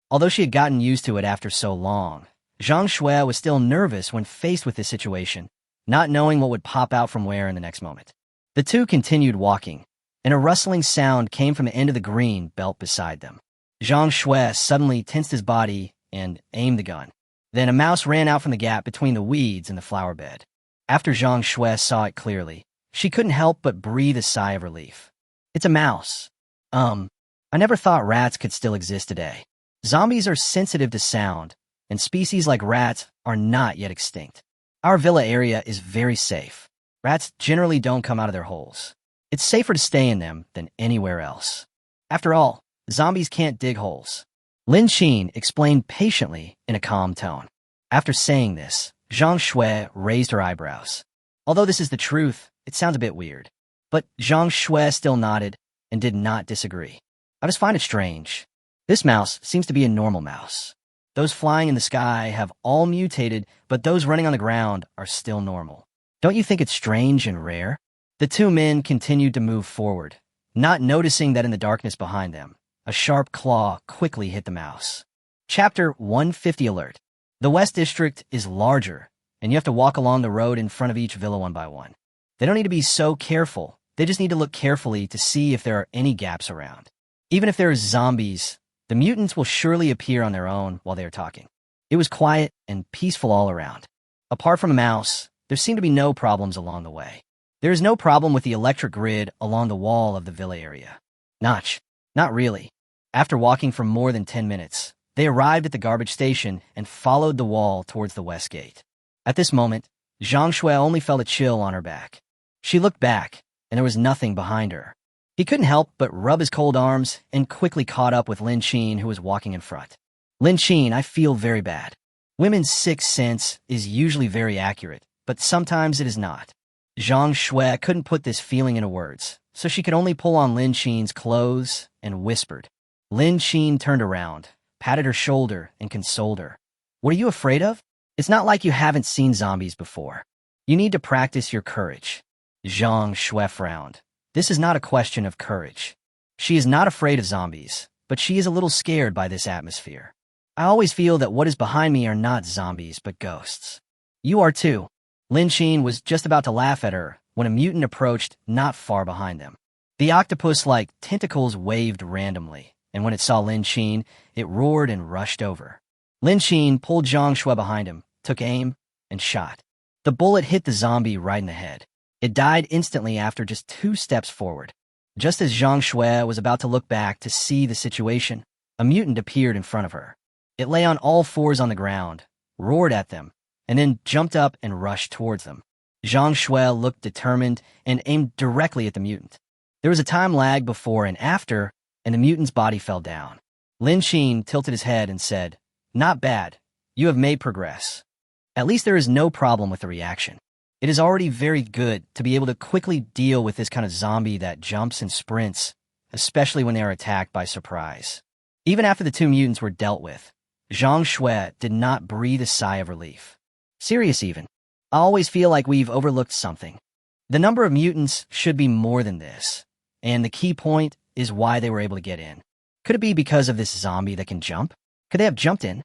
Although she had gotten used to it after so long, Zhang Shui was still nervous when faced with this situation, not knowing what would pop out from where in the next moment. The two continued walking, and a rustling sound came from the end of the green belt beside them. Zhang Shui suddenly tensed his body and aimed the gun. Then a mouse ran out from the gap between the weeds and the flower bed. After Zhang Shui saw it clearly, she couldn't help but breathe a sigh of relief. It's a mouse. I never thought rats could still exist today. Zombies are sensitive to sound, and species like rats are not yet extinct. Our villa area is very safe. Rats generally don't come out of their holes. It's safer to stay in them than anywhere else. After all, zombies can't dig holes. Lin Sheen explained patiently in a calm tone. After saying this, Zhang Shui raised her eyebrows. Although this is the truth, it sounds a bit weird. But Zhang Shui still nodded and did not disagree. I just find it strange. This mouse seems to be a normal mouse. Those flying in the sky have all mutated, but those running on the ground are still normal. Don't you think it's strange and rare? The two men continued to move forward, not noticing that in the darkness behind them, a sharp claw quickly hit the mouse. Chapter 150 Alert. The West District is larger, and you have to walk along the road in front of each villa one by one. They don't need to be so careful. They just need to look carefully to see if there are any gaps around. Even if there are zombies, the mutants will surely appear on their own while they are talking. It was quiet and peaceful all around. Apart from a mouse, there seemed to be no problems along the way. There is no problem with the electric grid along the wall of the villa area. Not really. After walking for more than 10 minutes, they arrived at the garbage station and followed the wall towards the west gate. At this moment, Zhang Shui only felt a chill on her back. She looked back, and there was nothing behind her. He couldn't help but rub his cold arms and quickly caught up with Lin Sheen, who was walking in front. Lin Sheen, I feel very bad. Women's sixth sense is usually very accurate, but sometimes it is not. Zhang Shui couldn't put this feeling into words, so she could only pull on Lin Sheen's clothes and whispered. Lin Sheen turned around, patted her shoulder, and consoled her. What are you afraid of? It's not like you haven't seen zombies before. You need to practice your courage. Zhang Shui frowned. This is not a question of courage. She is not afraid of zombies, but she is a little scared by this atmosphere. I always feel that what is behind me are not zombies, but ghosts. You are too. Lin Sheen was just about to laugh at her when a mutant approached not far behind them. The octopus-like tentacles waved randomly, and when it saw Lin Sheen, it roared and rushed over. Lin Sheen pulled Zhang Shui behind him, took aim, and shot. The bullet hit the zombie right in the head. It died instantly after just 2 steps forward. Just as Zhang Shui was about to look back to see the situation, a mutant appeared in front of her. It lay on all fours on the ground, roared at them, and then jumped up and rushed towards them. Zhang Shui looked determined and aimed directly at the mutant. There was a time lag before and after, and the mutant's body fell down. Lin Sheen tilted his head and said, "Not bad. You have made progress. At least there is no problem with the reaction. It is already very good to be able to quickly deal with this kind of zombie that jumps and sprints, especially when they are attacked by surprise." Even after the 2 mutants were dealt with, Zhang Shui did not breathe a sigh of relief. Serious even. I always feel like we've overlooked something. The number of mutants should be more than this, and the key point is why they were able to get in. Could it be because of this zombie that can jump? Could they have jumped in?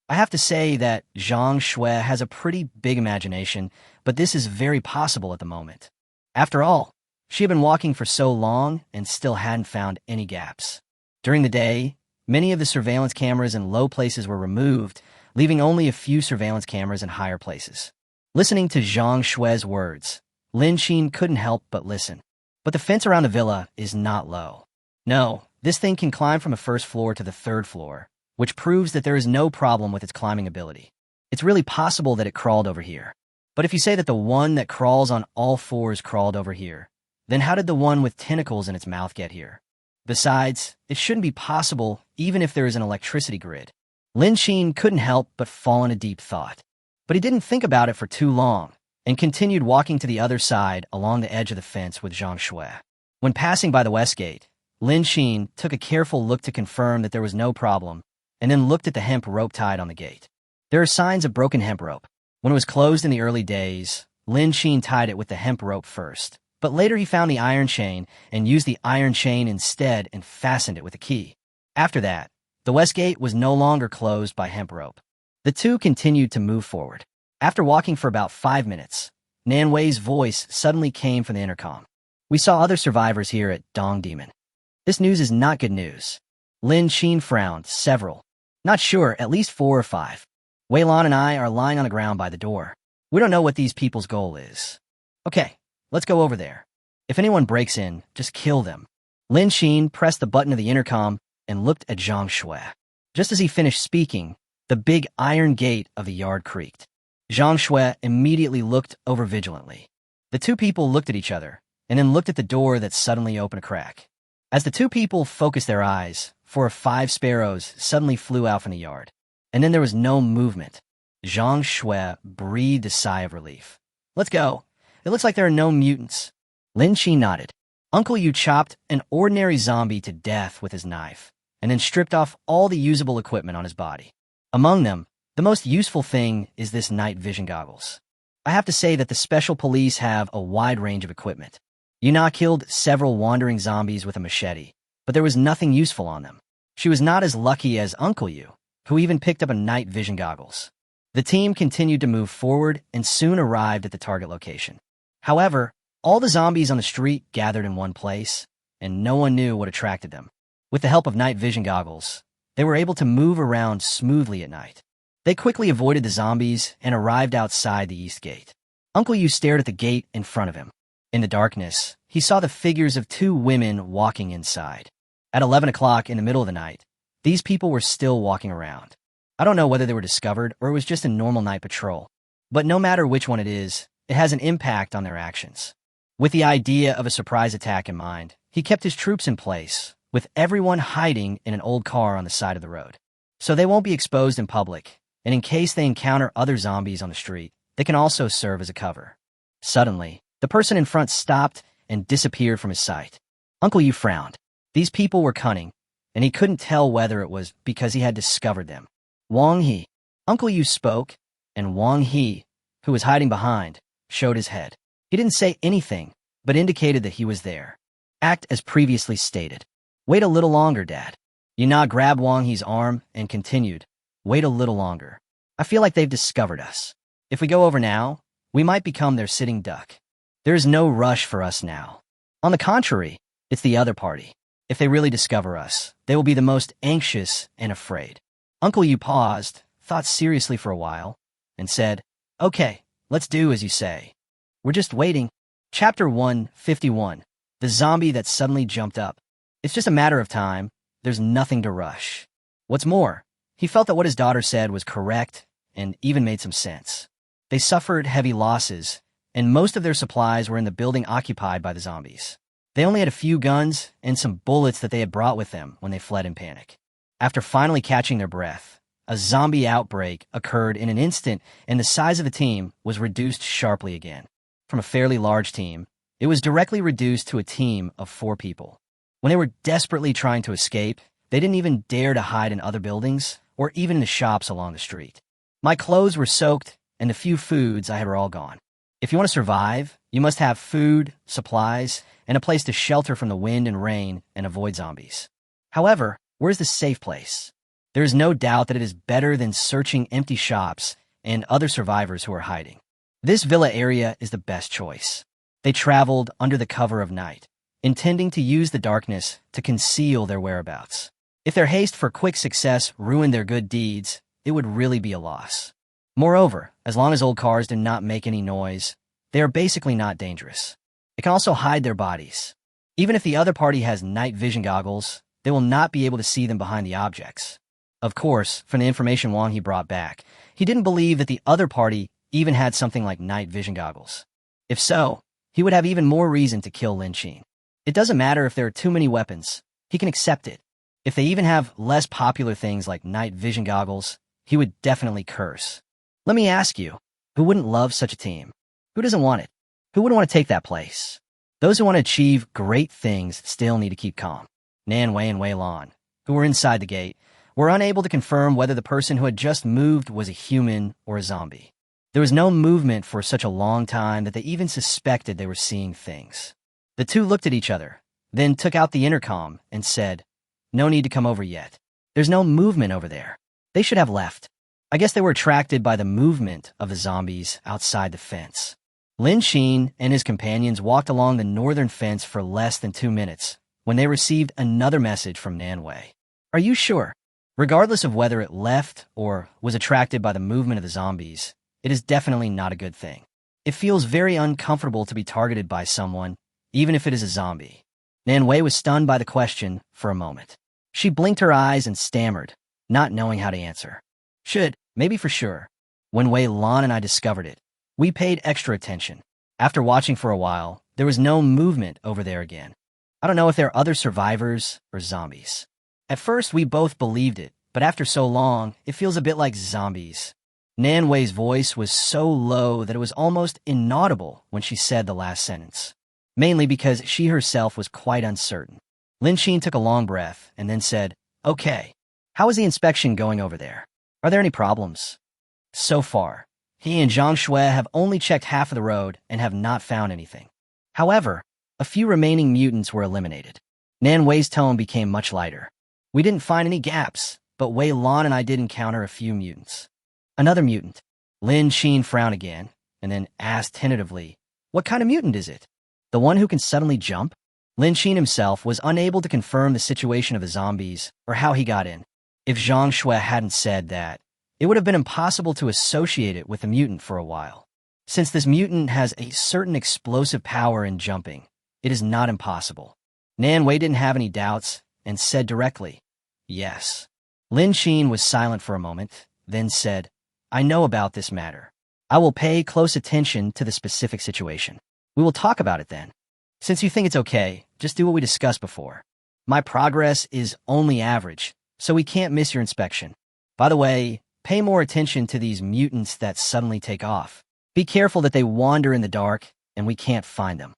I have to say that Zhang Shui has a pretty big imagination, but this is very possible at the moment. After all, she had been walking for so long and still hadn't found any gaps. During the day, many of the surveillance cameras in low places were removed, leaving only a few surveillance cameras in higher places. Listening to Zhang Shui's words, Lin Xin couldn't help but listen. But the fence around the villa is not low. No, this thing can climb from the first floor to the third floor, which proves that there is no problem with its climbing ability. It's really possible that it crawled over here. But if you say that the one that crawls on all fours crawled over here, then how did the one with tentacles in its mouth get here? Besides, it shouldn't be possible even if there is an electricity grid. Lin Xin couldn't help but fall in a deep thought. But he didn't think about it for too long, and continued walking to the other side along the edge of the fence with Zhang Shui. When passing by the west gate, Lin Xin took a careful look to confirm that there was no problem, and then looked at the hemp rope tied on the gate. There are signs of broken hemp rope. When it was closed in the early days, Lin Xin tied it with the hemp rope first, but later he found the iron chain and used the iron chain instead and fastened it with a key. After that, the west gate was no longer closed by hemp rope. The two continued to move forward. After walking for about 5 minutes, Nan Wei's voice suddenly came from the intercom. We saw other survivors here at Dong Demon. This news is not good news. Lin Xin frowned. Several. Not sure, at least 4 or 5. Wei Lan and I are lying on the ground by the door. We don't know what these people's goal is. Okay, let's go over there. If anyone breaks in, just kill them. Lin Xin pressed the button of the intercom and looked at Zhang Shui. Just as he finished speaking, the big iron gate of the yard creaked. Zhang Shui immediately looked over vigilantly. The two people looked at each other, and then looked at the door that suddenly opened a crack. As the two people focused their eyes, 4 or 5 sparrows suddenly flew out from the yard. And then there was no movement. Zhang Shui breathed a sigh of relief. Let's go. It looks like there are no mutants. Lin Xin nodded. Uncle Yu chopped an ordinary zombie to death with his knife, and then stripped off all the usable equipment on his body. Among them, the most useful thing is this night vision goggles. I have to say that the special police have a wide range of equipment. Yuna killed several wandering zombies with a machete, but there was nothing useful on them. She was not as lucky as Uncle Yu, who even picked up a night vision goggles. The team continued to move forward and soon arrived at the target location. However, all the zombies on the street gathered in one place, and no one knew what attracted them. With the help of night vision goggles, they were able to move around smoothly at night. They quickly avoided the zombies and arrived outside the east gate. Uncle Yu stared at the gate in front of him. In the darkness, he saw the figures of 2 women walking inside. At 11 o'clock in the middle of the night, these people were still walking around. I don't know whether they were discovered or it was just a normal night patrol. But no matter which one it is, it has an impact on their actions. With the idea of a surprise attack in mind, he kept his troops in place, with everyone hiding in an old car on the side of the road. So they won't be exposed in public, and in case they encounter other zombies on the street, they can also serve as a cover. Suddenly, the person in front stopped and disappeared from his sight. Uncle Yu frowned. These people were cunning, and he couldn't tell whether it was because he had discovered them. Wang He. Uncle Yu spoke, and Wang He, who was hiding behind, showed his head. He didn't say anything, but indicated that he was there. Act as previously stated. Wait a little longer, Dad. Yuna grabbed Wang He's arm and continued. Wait a little longer. I feel like they've discovered us. If we go over now, we might become their sitting duck. There is no rush for us now. On the contrary, it's the other party. If they really discover us, they will be the most anxious and afraid. Uncle Yu paused, thought seriously for a while, and said, Okay, let's do as you say. We're just waiting. Chapter 151. The zombie that suddenly jumped up. It's just a matter of time. There's nothing to rush. What's more, he felt that what his daughter said was correct and even made some sense. They suffered heavy losses, and most of their supplies were in the building occupied by the zombies. They only had a few guns and some bullets that they had brought with them when they fled in panic. After finally catching their breath, a zombie outbreak occurred in an instant, and the size of the team was reduced sharply again. From a fairly large team, it was directly reduced to a team of 4 people. When they were desperately trying to escape, they didn't even dare to hide in other buildings or even in the shops along the street. My clothes were soaked, and the few foods I had were all gone. If you want to survive, you must have food, supplies, and a place to shelter from the wind and rain and avoid zombies. However, where's the safe place? There is no doubt that it is better than searching empty shops and other survivors who are hiding. This villa area is the best choice. They traveled under the cover of night, intending to use the darkness to conceal their whereabouts. If their haste for quick success ruined their good deeds, it would really be a loss. Moreover, as long as old cars did not make any noise, they are basically not dangerous. It can also hide their bodies. Even if the other party has night vision goggles, they will not be able to see them behind the objects. Of course, from the information Wang He brought back, he didn't believe that the other party even had something like night vision goggles. If so, he would have even more reason to kill Lin Qin. It doesn't matter if there are too many weapons, he can accept it. If they even have less popular things like night vision goggles, he would definitely curse. Let me ask you, who wouldn't love such a team? Who doesn't want it? Who wouldn't want to take that place? Those who want to achieve great things still need to keep calm. Nan Wei and Wei Lan, who were inside the gate, were unable to confirm whether the person who had just moved was a human or a zombie. There was no movement for such a long time that they even suspected they were seeing things. The two looked at each other, then took out the intercom and said, "No need to come over yet. There's no movement over there. They should have left." I guess they were attracted by the movement of the zombies outside the fence. Lin Qin and his companions walked along the northern fence for less than 2 minutes when they received another message from Nan Wei. "Are you sure?" Regardless of whether it left or was attracted by the movement of the zombies, it is definitely not a good thing. It feels very uncomfortable to be targeted by someone, even if it is a zombie. Nan Wei was stunned by the question for a moment. She blinked her eyes and stammered, not knowing how to answer. "Should, maybe for sure. When Wei Lan and I discovered it, we paid extra attention. After watching for a while, there was no movement over there again. I don't know if there are other survivors or zombies. At first, we both believed it, but after so long, it feels a bit like zombies." Nan Wei's voice was so low that it was almost inaudible when she said the last sentence, mainly because she herself was quite uncertain. Lin Qin took a long breath and then said, "Okay, how is the inspection going over there? Are there any problems?" So far, he and Zhang Shui have only checked half of the road and have not found anything. However, a few remaining mutants were eliminated. Nan Wei's tone became much lighter. "We didn't find any gaps, but Wei Lan and I did encounter a few mutants." "Another mutant." Lin Qin frowned again, and then asked tentatively, "What kind of mutant is it? The one who can suddenly jump?" Lin Qin himself was unable to confirm the situation of the zombies or how he got in. If Zhang Shui hadn't said that, it would have been impossible to associate it with the mutant for a while. Since this mutant has a certain explosive power in jumping, it is not impossible. Nan Wei didn't have any doubts and said directly, "Yes." Lin Qin was silent for a moment, then said, "I know about this matter. I will pay close attention to the specific situation. We will talk about it then. Since you think it's okay, just do what we discussed before. My progress is only average, so we can't miss your inspection. By the way, pay more attention to these mutants that suddenly take off. Be careful that they wander in the dark and we can't find them.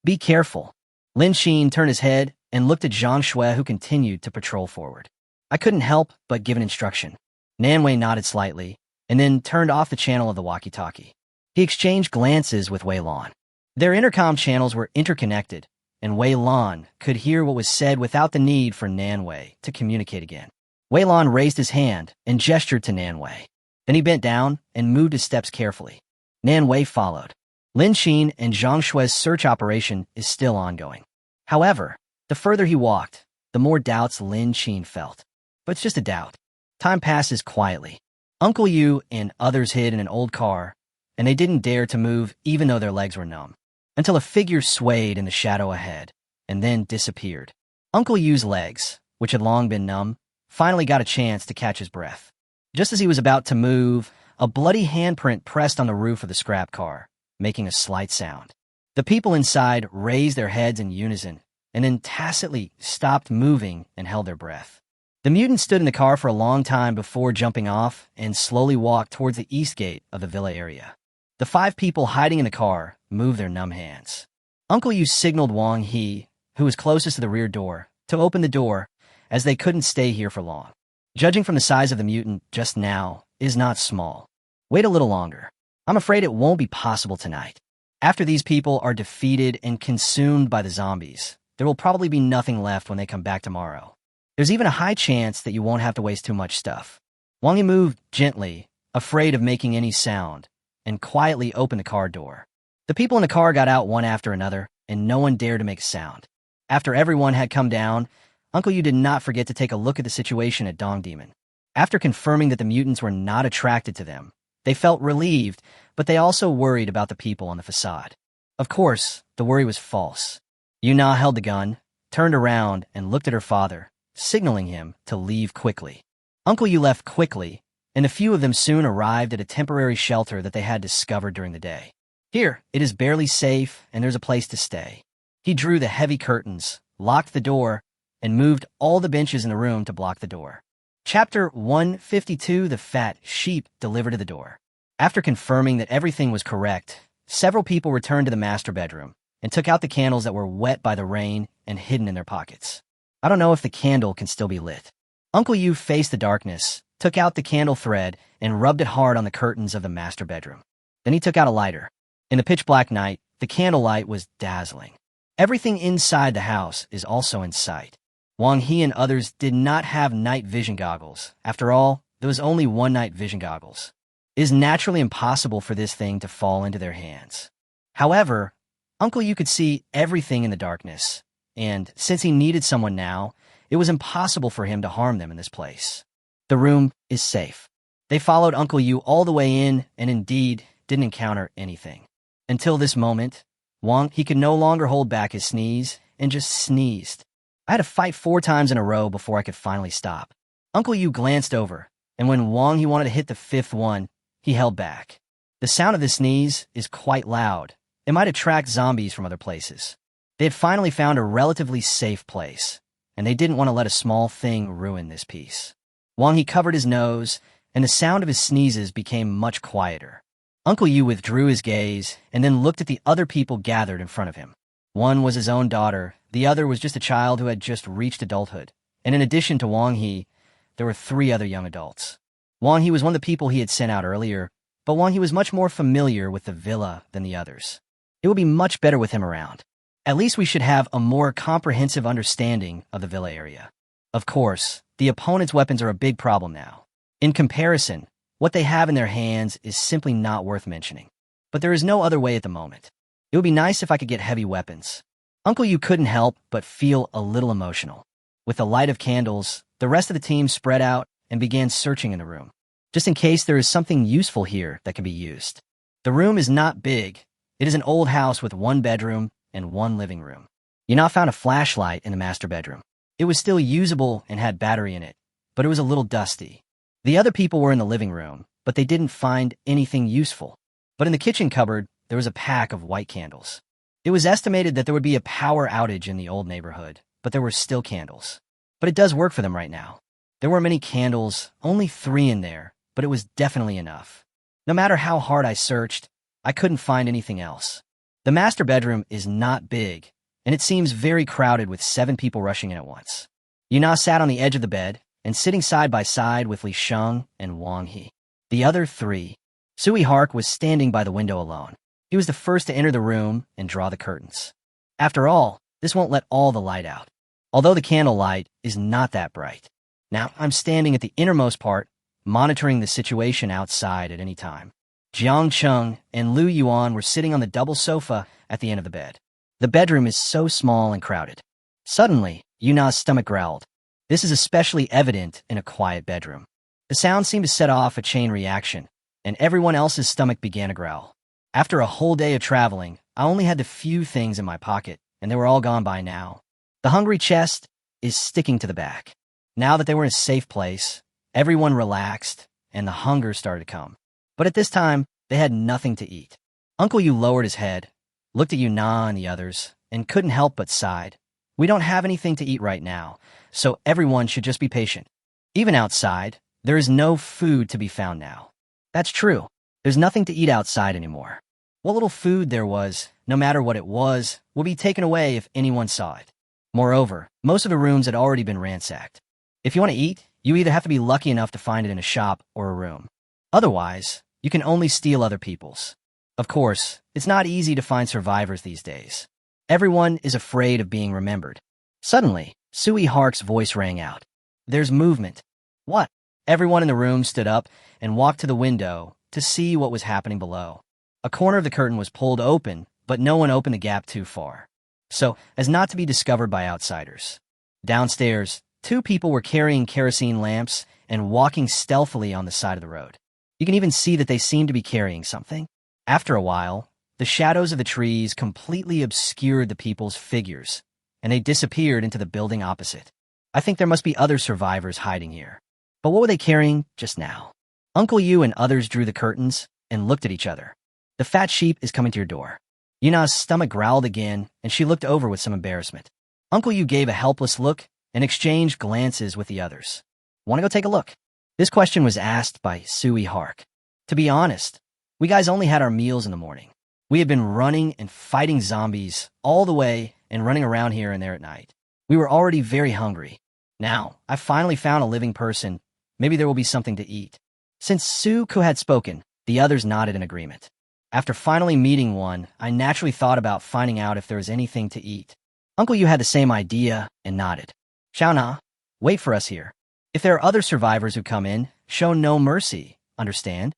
Be careful." Lin Qin turned his head and looked at Zhang Shui, who continued to patrol forward. "I couldn't help but give an instruction." Nan Wei nodded slightly and then turned off the channel of the walkie-talkie. He exchanged glances with Wei Lan. Their intercom channels were interconnected, and Wei Lan could hear what was said without the need for Nan Wei to communicate again. Wei Lan raised his hand and gestured to Nan Wei. Then he bent down and moved his steps carefully. Nan Wei followed. Lin Qin and Zhang Shui's search operation is still ongoing. However, the further he walked, the more doubts Lin Qin felt. But it's just a doubt. Time passes quietly. Uncle Yu and others hid in an old car, and they didn't dare to move even though their legs were numb, until a figure swayed in the shadow ahead, and then disappeared. Uncle Yu's legs, which had long been numb, finally got a chance to catch his breath. Just as he was about to move, a bloody handprint pressed on the roof of the scrap car, making a slight sound. The people inside raised their heads in unison, and then tacitly stopped moving and held their breath. The mutant stood in the car for a long time before jumping off and slowly walked towards the east gate of the villa area. The 5 people hiding in the car moved their numb hands. Uncle Yu signaled Wang He, who was closest to the rear door, to open the door, as they couldn't stay here for long. Judging from the size of the mutant just now, it is not small. Wait a little longer. I'm afraid it won't be possible tonight. After these people are defeated and consumed by the zombies, there will probably be nothing left when they come back tomorrow. There's even a high chance that you won't have to waste too much stuff. Wang Yi moved gently, afraid of making any sound, and quietly opened the car door. The people in the car got out one after another, and no one dared to make a sound. After everyone had come down, Uncle Yu did not forget to take a look at the situation at Dong Demon. After confirming that the mutants were not attracted to them, they felt relieved, but they also worried about the people on the facade. Of course, the worry was false. Yuna held the gun, turned around, and looked at her father, signaling him to leave quickly. Uncle Yu left quickly, and a few of them soon arrived at a temporary shelter that they had discovered during the day. Here, it is barely safe, and there's a place to stay. He drew the heavy curtains, locked the door, and moved all the benches in the room to block the door. Chapter 152, The Fat Sheep Delivered to the Door. After confirming that everything was correct, several people returned to the master bedroom and took out the candles that were wet by the rain and hidden in their pockets. I don't know if the candle can still be lit. Uncle Yu faced the darkness, took out the candle thread, and rubbed it hard on the curtains of the master bedroom. Then he took out a lighter. In the pitch-black night, the candlelight was dazzling. Everything inside the house is also in sight. Wang He and others did not have night vision goggles. After all, there was only one night vision goggles. It is naturally impossible for this thing to fall into their hands. However, Uncle Yu could see everything in the darkness, and since he needed someone now, it was impossible for him to harm them in this place. The room is safe. They followed Uncle Yu all the way in and indeed didn't encounter anything. Until this moment, Wang He could no longer hold back his sneeze and just sneezed. I had to fight 4 times in a row before I could finally stop. Uncle Yu glanced over, and when Wang He wanted to hit the 5th one, he held back. The sound of the sneeze is quite loud. It might attract zombies from other places. They had finally found a relatively safe place, and they didn't want to let a small thing ruin this peace. Wang He covered his nose, and the sound of his sneezes became much quieter. Uncle Yu withdrew his gaze and then looked at the other people gathered in front of him. One was his own daughter, the other was just a child who had just reached adulthood, and in addition to Wang He, there were 3 other young adults. Wang He was one of the people he had sent out earlier, but Wang He was much more familiar with the villa than the others. It would be much better with him around. At least we should have a more comprehensive understanding of the villa area. Of course, the opponent's weapons are a big problem now. In comparison, what they have in their hands is simply not worth mentioning. But there is no other way at the moment. It would be nice if I could get heavy weapons. Uncle Yu couldn't help but feel a little emotional. With the light of candles, the rest of the team spread out and began searching in the room, just in case there is something useful here that can be used. The room is not big. It is an old house with 1 bedroom and 1 living room. Yuna found a flashlight in the master bedroom. It was still usable and had battery in it, but it was a little dusty. The other people were in the living room, but they didn't find anything useful. But in the kitchen cupboard, there was a pack of white candles. It was estimated that there would be a power outage in the old neighborhood, but there were still candles. But it does work for them right now. There weren't many candles, only 3 in there, but it was definitely enough. No matter how hard I searched, I couldn't find anything else. The master bedroom is not big, and it seems very crowded with 7 people rushing in at once. Yuna sat on the edge of the bed, and sitting side by side with Li Sheng and Wang He. The other 3. Sui Hark was standing by the window alone. He was the first to enter the room and draw the curtains. After all, this won't let all the light out, although the candlelight is not that bright. Now, I'm standing at the innermost part, monitoring the situation outside at any time. Jiang Cheng and Lu Yuan were sitting on the double sofa at the end of the bed. The bedroom is so small and crowded. Suddenly, Yuna's stomach growled. This is especially evident in a quiet bedroom. The sound seemed to set off a chain reaction, and everyone else's stomach began to growl. After a whole day of traveling, I only had the few things in my pocket, and they were all gone by now. The hungry chest is sticking to the back. Now that they were in a safe place, everyone relaxed, and the hunger started to come. But at this time, they had nothing to eat. Uncle Yu lowered his head, looked at Yuna and the others, and couldn't help but sighed. We don't have anything to eat right now, so everyone should just be patient. Even outside, there is no food to be found now. That's true. There's nothing to eat outside anymore. What little food there was, no matter what it was, would be taken away if anyone saw it. Moreover, most of the rooms had already been ransacked. If you want to eat, you either have to be lucky enough to find it in a shop or a room. Otherwise, you can only steal other people's. Of course, it's not easy to find survivors these days. Everyone is afraid of being remembered. Suddenly, Sui Hark's voice rang out. There's movement. What? Everyone in the room stood up and walked to the window to see what was happening below. A corner of the curtain was pulled open, but no one opened the gap too far, so as not to be discovered by outsiders. Downstairs, 2 people were carrying kerosene lamps and walking stealthily on the side of the road. You can even see that they seemed to be carrying something. After a while, the shadows of the trees completely obscured the people's figures, and they disappeared into the building opposite. I think there must be other survivors hiding here. But what were they carrying just now? Uncle Yu and others drew the curtains and looked at each other. The fat sheep is coming to your door. Yuna's stomach growled again, and she looked over with some embarrassment. Uncle Yu gave a helpless look and exchanged glances with the others. Want to go take a look? This question was asked by Sui Hark. To be honest, we guys only had our meals in the morning. We had been running and fighting zombies all the way and running around here and there at night. We were already very hungry. Now, I finally found a living person. Maybe there will be something to eat. Since Suku had spoken, the others nodded in agreement. After finally meeting one, I naturally thought about finding out if there was anything to eat. Uncle Yu had the same idea and nodded. Xiaona, wait for us here. If there are other survivors who come in, show no mercy, understand?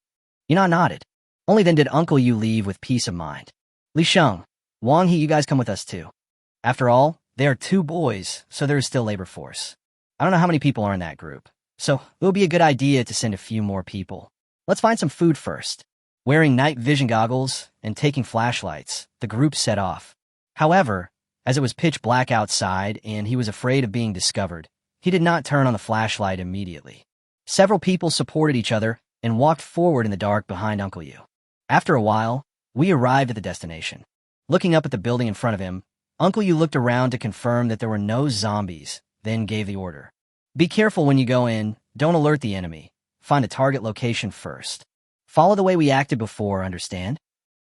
Yuna nodded. Only then did Uncle Yu leave with peace of mind. Li Sheng, Wang He, you guys come with us too. After all, they are 2 boys, so there is still labor force. I don't know how many people are in that group, so it will be a good idea to send a few more people. Let's find some food first. Wearing night vision goggles and taking flashlights, the group set off. However, as it was pitch black outside and he was afraid of being discovered, he did not turn on the flashlight immediately. Several people supported each other and walked forward in the dark behind Uncle Yu. After a while, we arrived at the destination. Looking up at the building in front of him, Uncle Yu looked around to confirm that there were no zombies, then gave the order. Be careful when you go in, don't alert the enemy. Find a target location first. Follow the way we acted before, understand?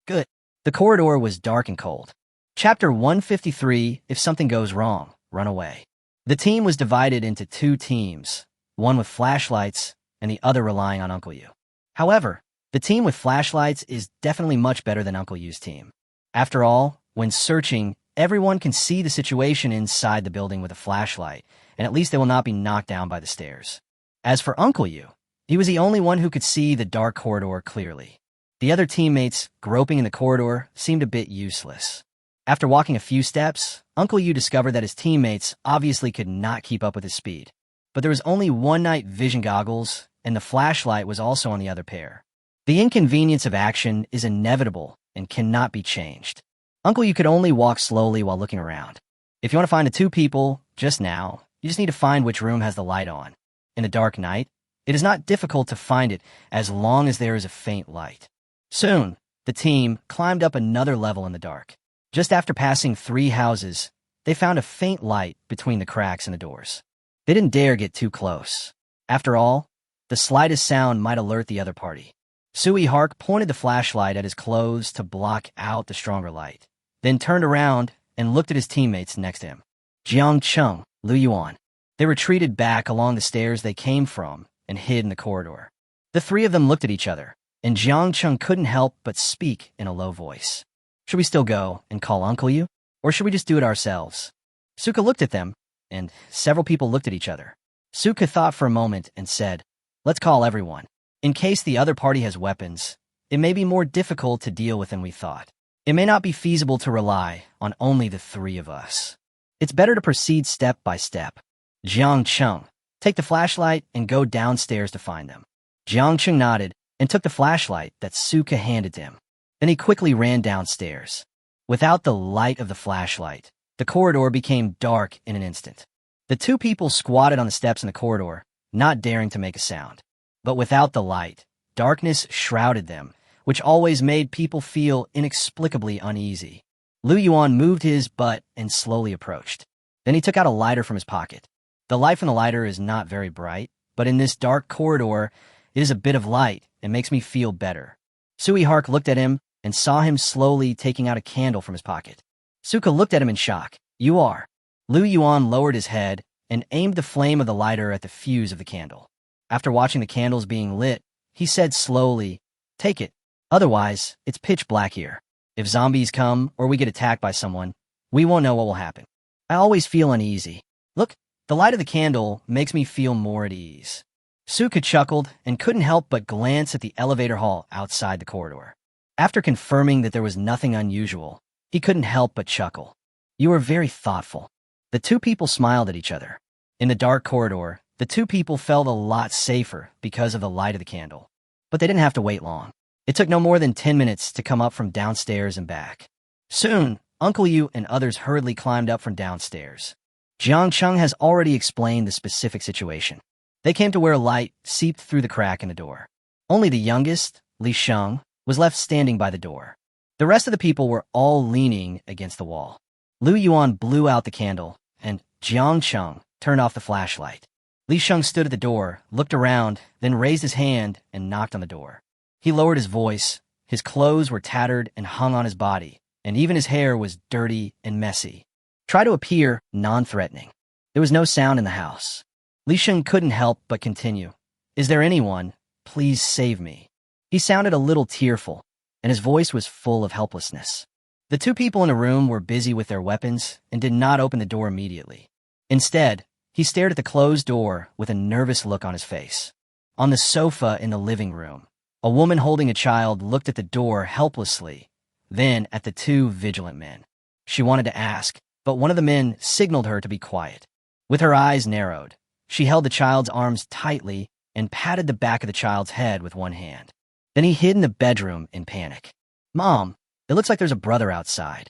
Good. The corridor was dark and cold. Chapter 153, If Something Goes Wrong, Run Away. The team was divided into 2 teams, one with flashlights and the other relying on Uncle Yu. However, the team with flashlights is definitely much better than Uncle Yu's team. After all, when searching, everyone can see the situation inside the building with a flashlight, and at least they will not be knocked down by the stairs. As for Uncle Yu, he was the only one who could see the dark corridor clearly. The other teammates, groping in the corridor, seemed a bit useless. After walking a few steps, Uncle Yu discovered that his teammates obviously could not keep up with his speed. But there was only one night vision goggles, and the flashlight was also on the other pair. The inconvenience of action is inevitable and cannot be changed. Uncle Yu could only walk slowly while looking around. If you want to find the 2 people, just now, you just need to find which room has the light on. In the dark night, it is not difficult to find it as long as there is a faint light. Soon, the team climbed up another level in the dark. Just after passing 3 houses, they found a faint light between the cracks in the doors. They didn't dare get too close. After all, the slightest sound might alert the other party. Sui Hark pointed the flashlight at his clothes to block out the stronger light, then turned around and looked at his teammates next to him. Jiang Cheng, Lu Yuan. They retreated back along the stairs they came from and hid in the corridor. The 3 of them looked at each other, and Jiang Cheng couldn't help but speak in a low voice. Should we still go and call Uncle Yu, or should we just do it ourselves? Suka looked at them, and several people looked at each other. Suka thought for a moment and said, let's call everyone. In case the other party has weapons, it may be more difficult to deal with than we thought. It may not be feasible to rely on only the 3 of us. It's better to proceed step by step. Jiang Cheng, take the flashlight and go downstairs to find them. Jiang Cheng nodded and took the flashlight that Suka handed to him. Then he quickly ran downstairs. Without the light of the flashlight, the corridor became dark in an instant. The 2 people squatted on the steps in the corridor, not daring to make a sound. But without the light, darkness shrouded them, which always made people feel inexplicably uneasy. Lu Yuan moved his butt and slowly approached. Then he took out a lighter from his pocket. The light from the lighter is not very bright, but in this dark corridor, it is a bit of light and makes me feel better. Sui Hark looked at him and saw him slowly taking out a candle from his pocket. Suka looked at him in shock. You are. Lu Yuan lowered his head and aimed the flame of the lighter at the fuse of the candle. After watching the candles being lit, he said slowly, take it. Otherwise, it's pitch black here. If zombies come or we get attacked by someone, we won't know what will happen. I always feel uneasy. Look, the light of the candle makes me feel more at ease. Suka chuckled and couldn't help but glance at the elevator hall outside the corridor. After confirming that there was nothing unusual, he couldn't help but chuckle. You are very thoughtful. The 2 people smiled at each other. In the dark corridor, the 2 people felt a lot safer because of the light of the candle. But they didn't have to wait long. It took no more than 10 minutes to come up from downstairs and back. Soon, Uncle Yu and others hurriedly climbed up from downstairs. Jiang Cheng has already explained the specific situation. They came to where light seeped through the crack in the door. Only the youngest, Li Sheng, was left standing by the door. The rest of the people were all leaning against the wall. Lu Yuan blew out the candle, and Jiang Cheng turned off the flashlight. Li Sheng stood at the door, looked around, then raised his hand and knocked on the door. He lowered his voice. His clothes were tattered and hung on his body, and even his hair was dirty and messy. Try to appear non-threatening. There was no sound in the house. Li Sheng couldn't help but continue. Is there anyone? Please save me. He sounded a little tearful, and his voice was full of helplessness. The two people in the room were busy with their weapons and did not open the door immediately. Instead, he stared at the closed door with a nervous look on his face. On the sofa in the living room, a woman holding a child looked at the door helplessly, then at the two vigilant men. She wanted to ask, but one of the men signaled her to be quiet. With her eyes narrowed, she held the child's arms tightly and patted the back of the child's head with one hand. Then he hid in the bedroom in panic. Mom, it looks like there's a brother outside.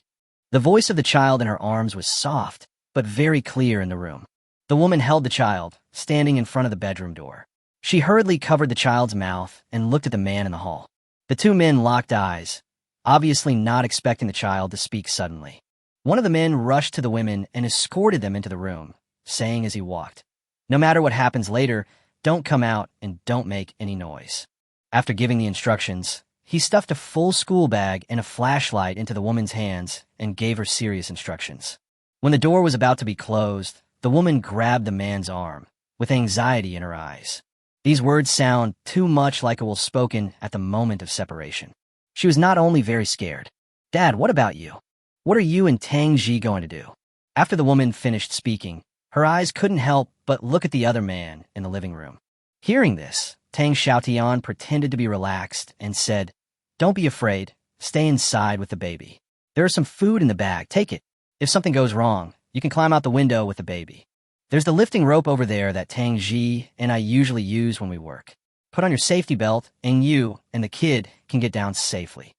The voice of the child in her arms was soft, but very clear in the room. The woman held the child, standing in front of the bedroom door. She hurriedly covered the child's mouth and looked at the man in the hall. The two men locked eyes, obviously not expecting the child to speak suddenly. One of the men rushed to the women and escorted them into the room, saying as he walked, "No matter what happens later, don't come out and don't make any noise." After giving the instructions, he stuffed a full school bag and a flashlight into the woman's hands and gave her serious instructions. When the door was about to be closed, the woman grabbed the man's arm, with anxiety in her eyes. These words sound too much like it was spoken at the moment of separation. She was not only very scared. Dad, what about you? What are you and Tang Ji going to do? After the woman finished speaking, her eyes couldn't help but look at the other man in the living room. Hearing this, Tang Xiaotian pretended to be relaxed and said, "Don't be afraid. Stay inside with the baby. There is some food in the bag. Take it. If something goes wrong, you can climb out the window with the baby. There's the lifting rope over there that Tang Ji and I usually use when we work. Put on your safety belt, and you and the kid can get down safely.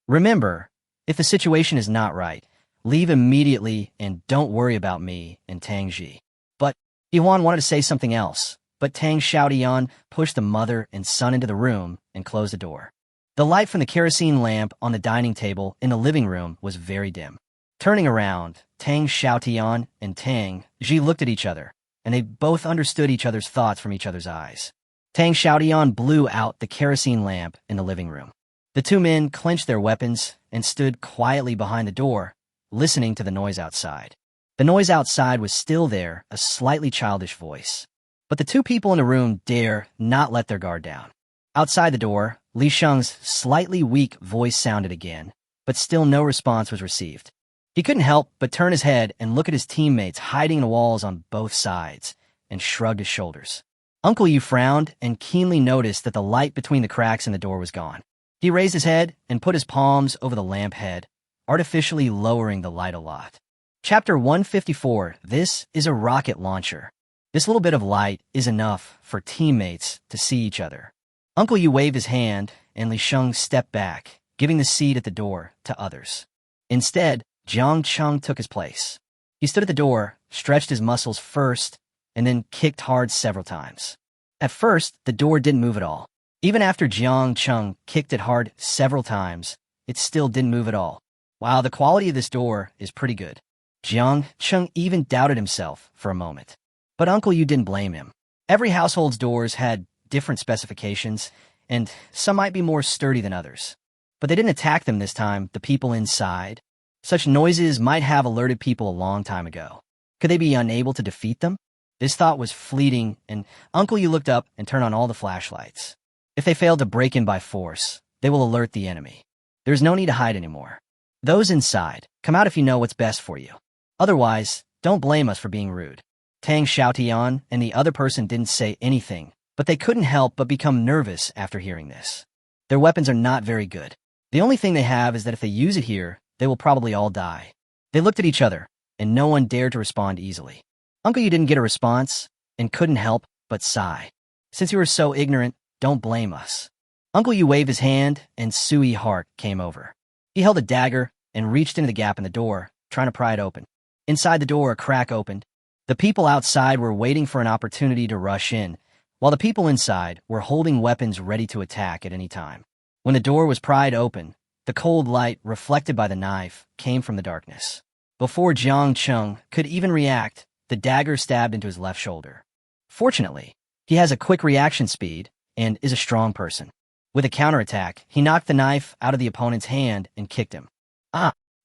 Remember, if the situation is not right, leave immediately and don't worry about me and Tang Ji." But Yuan wanted to say something else, but Tang Xiaotian pushed the mother and son into the room and closed the door. The light from the kerosene lamp on the dining table in the living room was very dim. Turning around, Tang Xiaotian and Tang Ji looked at each other, and they both understood each other's thoughts from each other's eyes. Tang Xiaotian blew out the kerosene lamp in the living room. The two men clenched their weapons and stood quietly behind the door, listening to the noise outside. The noise outside was still there, a slightly childish voice. But the two people in the room dare not let their guard down. Outside the door, Li Sheng's slightly weak voice sounded again, but still no response was received. He couldn't help but turn his head and look at his teammates hiding in the walls on both sides, and shrugged his shoulders. Uncle Yu frowned and keenly noticed that the light between the cracks in the door was gone. He raised his head and put his palms over the lamp head, artificially lowering the light a lot. Chapter 154, This is a rocket launcher. This little bit of light is enough for teammates to see each other. Uncle Yu waved his hand, and Li Sheng stepped back, giving the seat at the door to others. Instead, Jiang Cheng took his place. He stood at the door, stretched his muscles first, and then kicked hard several times. At first, the door didn't move at all. Even after Jiang Cheng kicked it hard several times, it still didn't move at all. Wow, the quality of this door is pretty good. Jiang Cheng even doubted himself for a moment. But Uncle Yu didn't blame him. Every household's doors had different specifications, and some might be more sturdy than others. But they didn't attack them this time, the people inside. Such noises might have alerted people a long time ago. Could they be unable to defeat them? This thought was fleeting, and Uncle Yu looked up and turned on all the flashlights. If they failed to break in by force, they will alert the enemy. There's no need to hide anymore. Those inside, come out if you know what's best for you. Otherwise, don't blame us for being rude. Tang Xiaotian and the other person didn't say anything, but they couldn't help but become nervous after hearing this. Their weapons are not very good. The only thing they have is that if they use it here, they will probably all die. They looked at each other, and no one dared to respond easily. Uncle Yu didn't get a response, and couldn't help but sigh. Since you were so ignorant, don't blame us. Uncle Yu waved his hand, and Sui Hark came over. He held a dagger and reached into the gap in the door, trying to pry it open. Inside the door, a crack opened. The people outside were waiting for an opportunity to rush in, while the people inside were holding weapons ready to attack at any time. When the door was pried open, the cold light, reflected by the knife, came from the darkness. Before Jiang Chung could even react, the dagger stabbed into his left shoulder. Fortunately, he has a quick reaction speed and is a strong person. With a counterattack, he knocked the knife out of the opponent's hand and kicked him.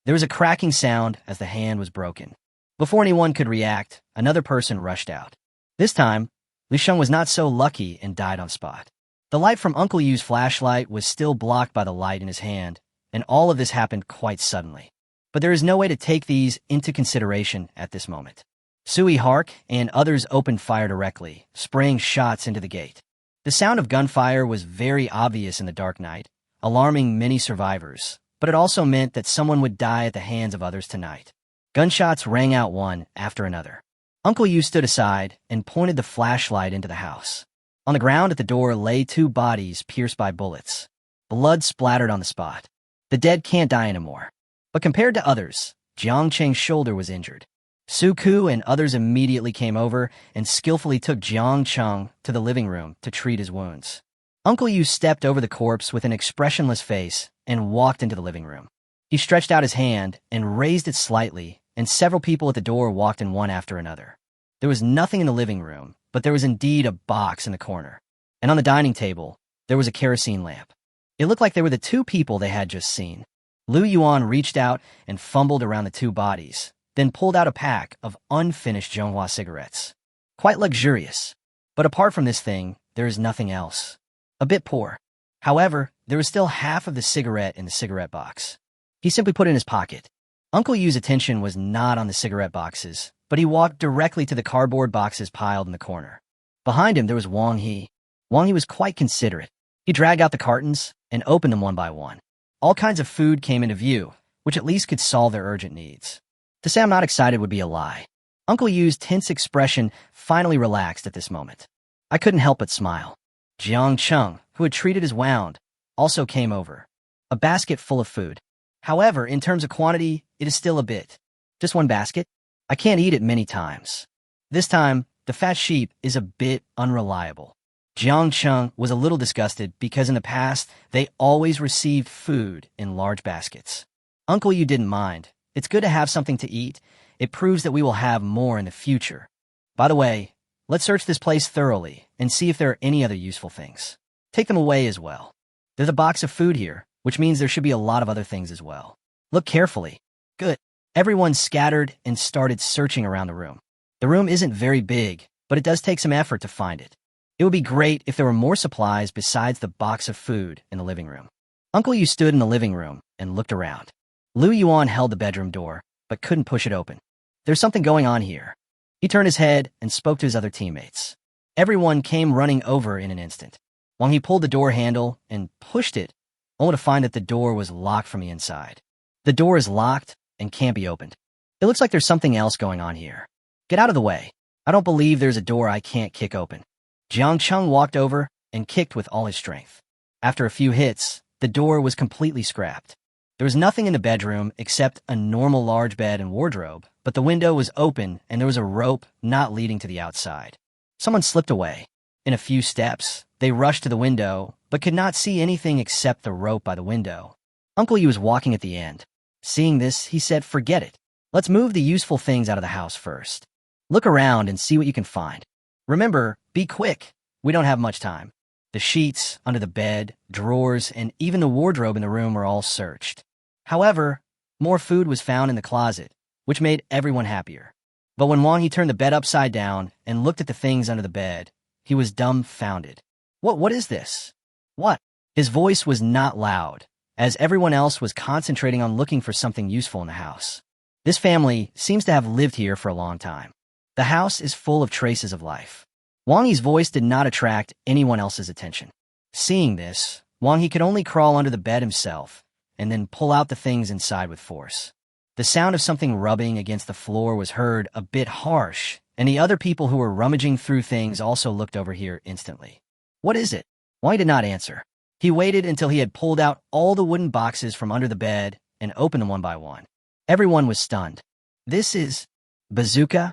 There was a cracking sound as the hand was broken. Before anyone could react, another person rushed out. This time, Li Sheng was not so lucky and died on spot. The light from Uncle Yu's flashlight was still blocked by the light in his hand, and all of this happened quite suddenly. But there is no way to take these into consideration at this moment. Sui Hark and others opened fire directly, spraying shots into the gate. The sound of gunfire was very obvious in the dark night, alarming many survivors, but it also meant that someone would die at the hands of others tonight. Gunshots rang out one after another. Uncle Yu stood aside and pointed the flashlight into the house. On the ground at the door lay 2 bodies pierced by bullets. Blood splattered on the spot. The dead can't die anymore. But compared to others, Jiang Cheng's shoulder was injured. Su Ku and others immediately came over and skillfully took Jiang Cheng to the living room to treat his wounds. Uncle Yu stepped over the corpse with an expressionless face and walked into the living room. He stretched out his hand and raised it slightly, and several people at the door walked in one after another. There was nothing in the living room, but there was indeed a box in the corner. And on the dining table, there was a kerosene lamp. It looked like they were the 2 people they had just seen. Lu Yuan reached out and fumbled around the 2 bodies, then pulled out a pack of unfinished Zhonghua cigarettes. Quite luxurious. But apart from this thing, there is nothing else. A bit poor. However, there was still half of the cigarette in the cigarette box. He simply put it in his pocket. Uncle Yu's attention was not on the cigarette boxes, but he walked directly to the cardboard boxes piled in the corner. Behind him, there was Wang He. Wang He was quite considerate. He dragged out the cartons and opened them one by one. All kinds of food came into view, which at least could solve their urgent needs. To say I'm not excited would be a lie. Uncle Yu's tense expression finally relaxed at this moment. I couldn't help but smile. Jiang Cheng, who had treated as wound, also came over. A basket full of food. However, in terms of quantity, it is still a bit. Just 1 basket? I can't eat it many times. This time, the fat sheep is a bit unreliable. Jiang Cheng was a little disgusted because in the past, they always received food in large baskets. Uncle Yu didn't mind. It's good to have something to eat. It proves that we will have more in the future. By the way, let's search this place thoroughly and see if there are any other useful things. Take them away as well. There's a box of food here, which means there should be a lot of other things as well. Look carefully. Good. Everyone scattered and started searching around the room. The room isn't very big, but it does take some effort to find it. It would be great if there were more supplies besides the box of food in the living room. Uncle Yu stood in the living room and looked around. Lu Yuan held the bedroom door, but couldn't push it open. There's something going on here. He turned his head and spoke to his other teammates. Everyone came running over in an instant. Wang He pulled the door handle and pushed it, only to find that the door was locked from the inside. The door is locked and can't be opened. It looks like there's something else going on here. Get out of the way. I don't believe there's a door I can't kick open. Jiang Cheng walked over and kicked with all his strength. After a few hits, the door was completely scrapped. There was nothing in the bedroom except a normal large bed and wardrobe, but the window was open and there was a rope not leading to the outside. Someone slipped away. In a few steps, they rushed to the window, but could not see anything except the rope by the window. Uncle Yu was walking at the end. Seeing this, he said, "Forget it. Let's move the useful things out of the house first. Look around and see what you can find. Remember, be quick. We don't have much time." The sheets, under the bed, drawers, and even the wardrobe in the room were all searched. However, more food was found in the closet, which made everyone happier. But when Wang He turned the bed upside down and looked at the things under the bed, he was dumbfounded. What is this? What? His voice was not loud, as everyone else was concentrating on looking for something useful in the house. This family seems to have lived here for a long time. The house is full of traces of life. Wang Yi's voice did not attract anyone else's attention. Seeing this, Wang Yi could only crawl under the bed himself and then pull out the things inside with force. The sound of something rubbing against the floor was heard, a bit harsh, and the other people who were rummaging through things also looked over here instantly. What is it? Wang Yi did not answer. He waited until he had pulled out all the wooden boxes from under the bed and opened them one by one. Everyone was stunned. This is bazooka?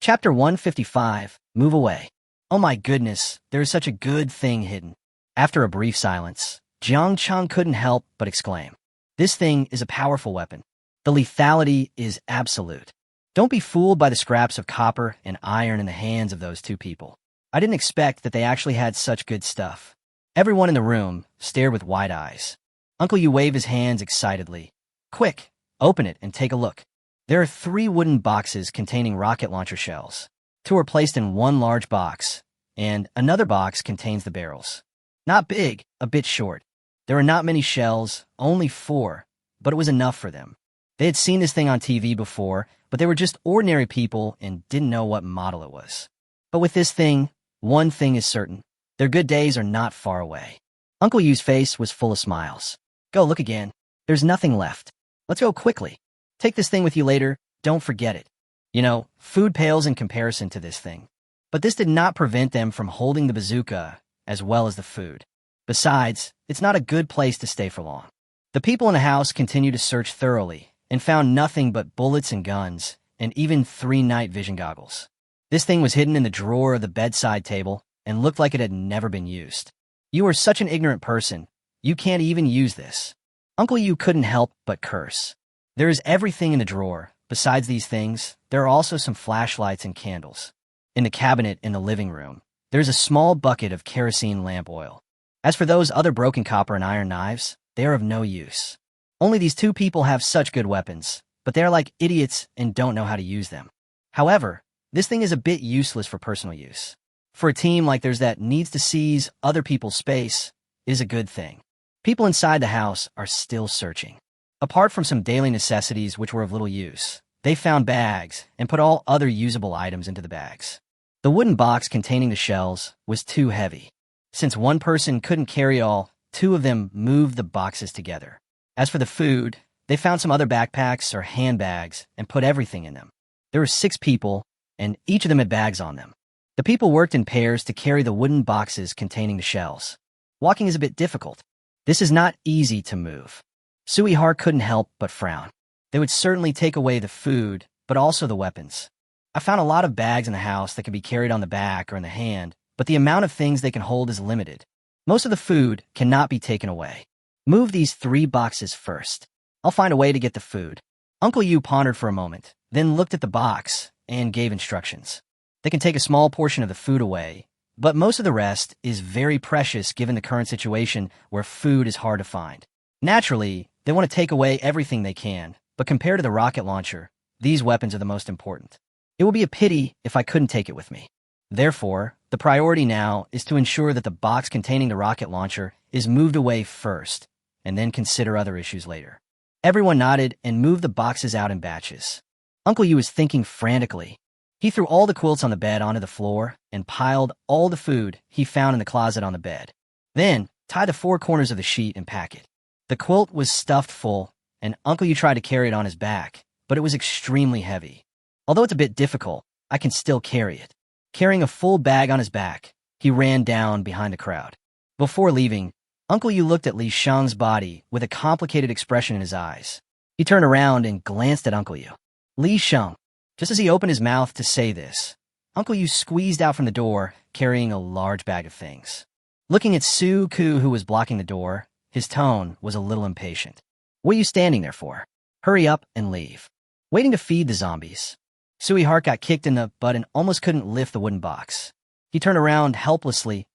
Chapter 155, Move Away. Oh my goodness, there is such a good thing hidden. After a brief silence, Jiang Chang couldn't help but exclaim. This thing is a powerful weapon. The lethality is absolute. Don't be fooled by the scraps of copper and iron in the hands of those two people. I didn't expect that they actually had such good stuff. Everyone in the room stared with wide eyes. Uncle Yu waved his hands excitedly. Quick, open it and take a look. There are 3 wooden boxes containing rocket launcher shells. 2 are placed in one large box, and another box contains the barrels. Not big, a bit short. There are not many shells, only 4, but it was enough for them. They had seen this thing on TV before, but they were just ordinary people and didn't know what model it was. But with this thing, one thing is certain. Their good days are not far away. Uncle Yu's face was full of smiles. Go look again. There's nothing left. Let's go quickly. Take this thing with you later. Don't forget it. You know, food pales in comparison to this thing. But this did not prevent them from holding the bazooka as well as the food. Besides, it's not a good place to stay for long. The people in the house continued to search thoroughly and found nothing but bullets and guns and even 3 night vision goggles. This thing was hidden in the drawer of the bedside table and looked like it had never been used. You are such an ignorant person. You can't even use this. Uncle Yu couldn't help but curse. There is everything in the drawer. Besides these things, there are also some flashlights and candles. In the cabinet in the living room, there's a small bucket of kerosene lamp oil. As for those other broken copper and iron knives, they are of no use. Only these 2 people have such good weapons, but they are like idiots and don't know how to use them. However, this thing is a bit useless for personal use. For a team like theirs that needs to seize other people's space, it is a good thing. People inside the house are still searching. Apart from some daily necessities which were of little use, they found bags and put all other usable items into the bags. The wooden box containing the shells was too heavy. Since one person couldn't carry all, 2 of them moved the boxes together. As for the food, they found some other backpacks or handbags and put everything in them. There were 6 people, and each of them had bags on them. The people worked in pairs to carry the wooden boxes containing the shells. Walking is a bit difficult. This is not easy to move. Sui Har couldn't help but frown. They would certainly take away the food, but also the weapons. I found a lot of bags in the house that can be carried on the back or in the hand, but the amount of things they can hold is limited. Most of the food cannot be taken away. Move these 3 boxes first. I'll find a way to get the food. Uncle Yu pondered for a moment, then looked at the box and gave instructions. They can take a small portion of the food away, but most of the rest is very precious given the current situation where food is hard to find. Naturally, they want to take away everything they can, but compared to the rocket launcher, these weapons are the most important. It would be a pity if I couldn't take it with me. Therefore, the priority now is to ensure that the box containing the rocket launcher is moved away first, and then consider other issues later. Everyone nodded and moved the boxes out in batches. Uncle Yu was thinking frantically. He threw all the quilts on the bed onto the floor and piled all the food he found in the closet on the bed. Then, tie the 4 corners of the sheet and pack it. The quilt was stuffed full, and Uncle Yu tried to carry it on his back, but it was extremely heavy. Although it's a bit difficult, I can still carry it. Carrying a full bag on his back, he ran down behind the crowd. Before leaving, Uncle Yu looked at Li Shang's body with a complicated expression in his eyes. He turned around and glanced at Uncle Yu. Li Shang. Just as he opened his mouth to say this, Uncle Yu squeezed out from the door, carrying a large bag of things. Looking at Su Ku, who was blocking the door, his tone was a little impatient. What are you standing there for? Hurry up and leave. Waiting to feed the zombies. Sui Hart got kicked in the butt and almost couldn't lift the wooden box. He turned around helplessly.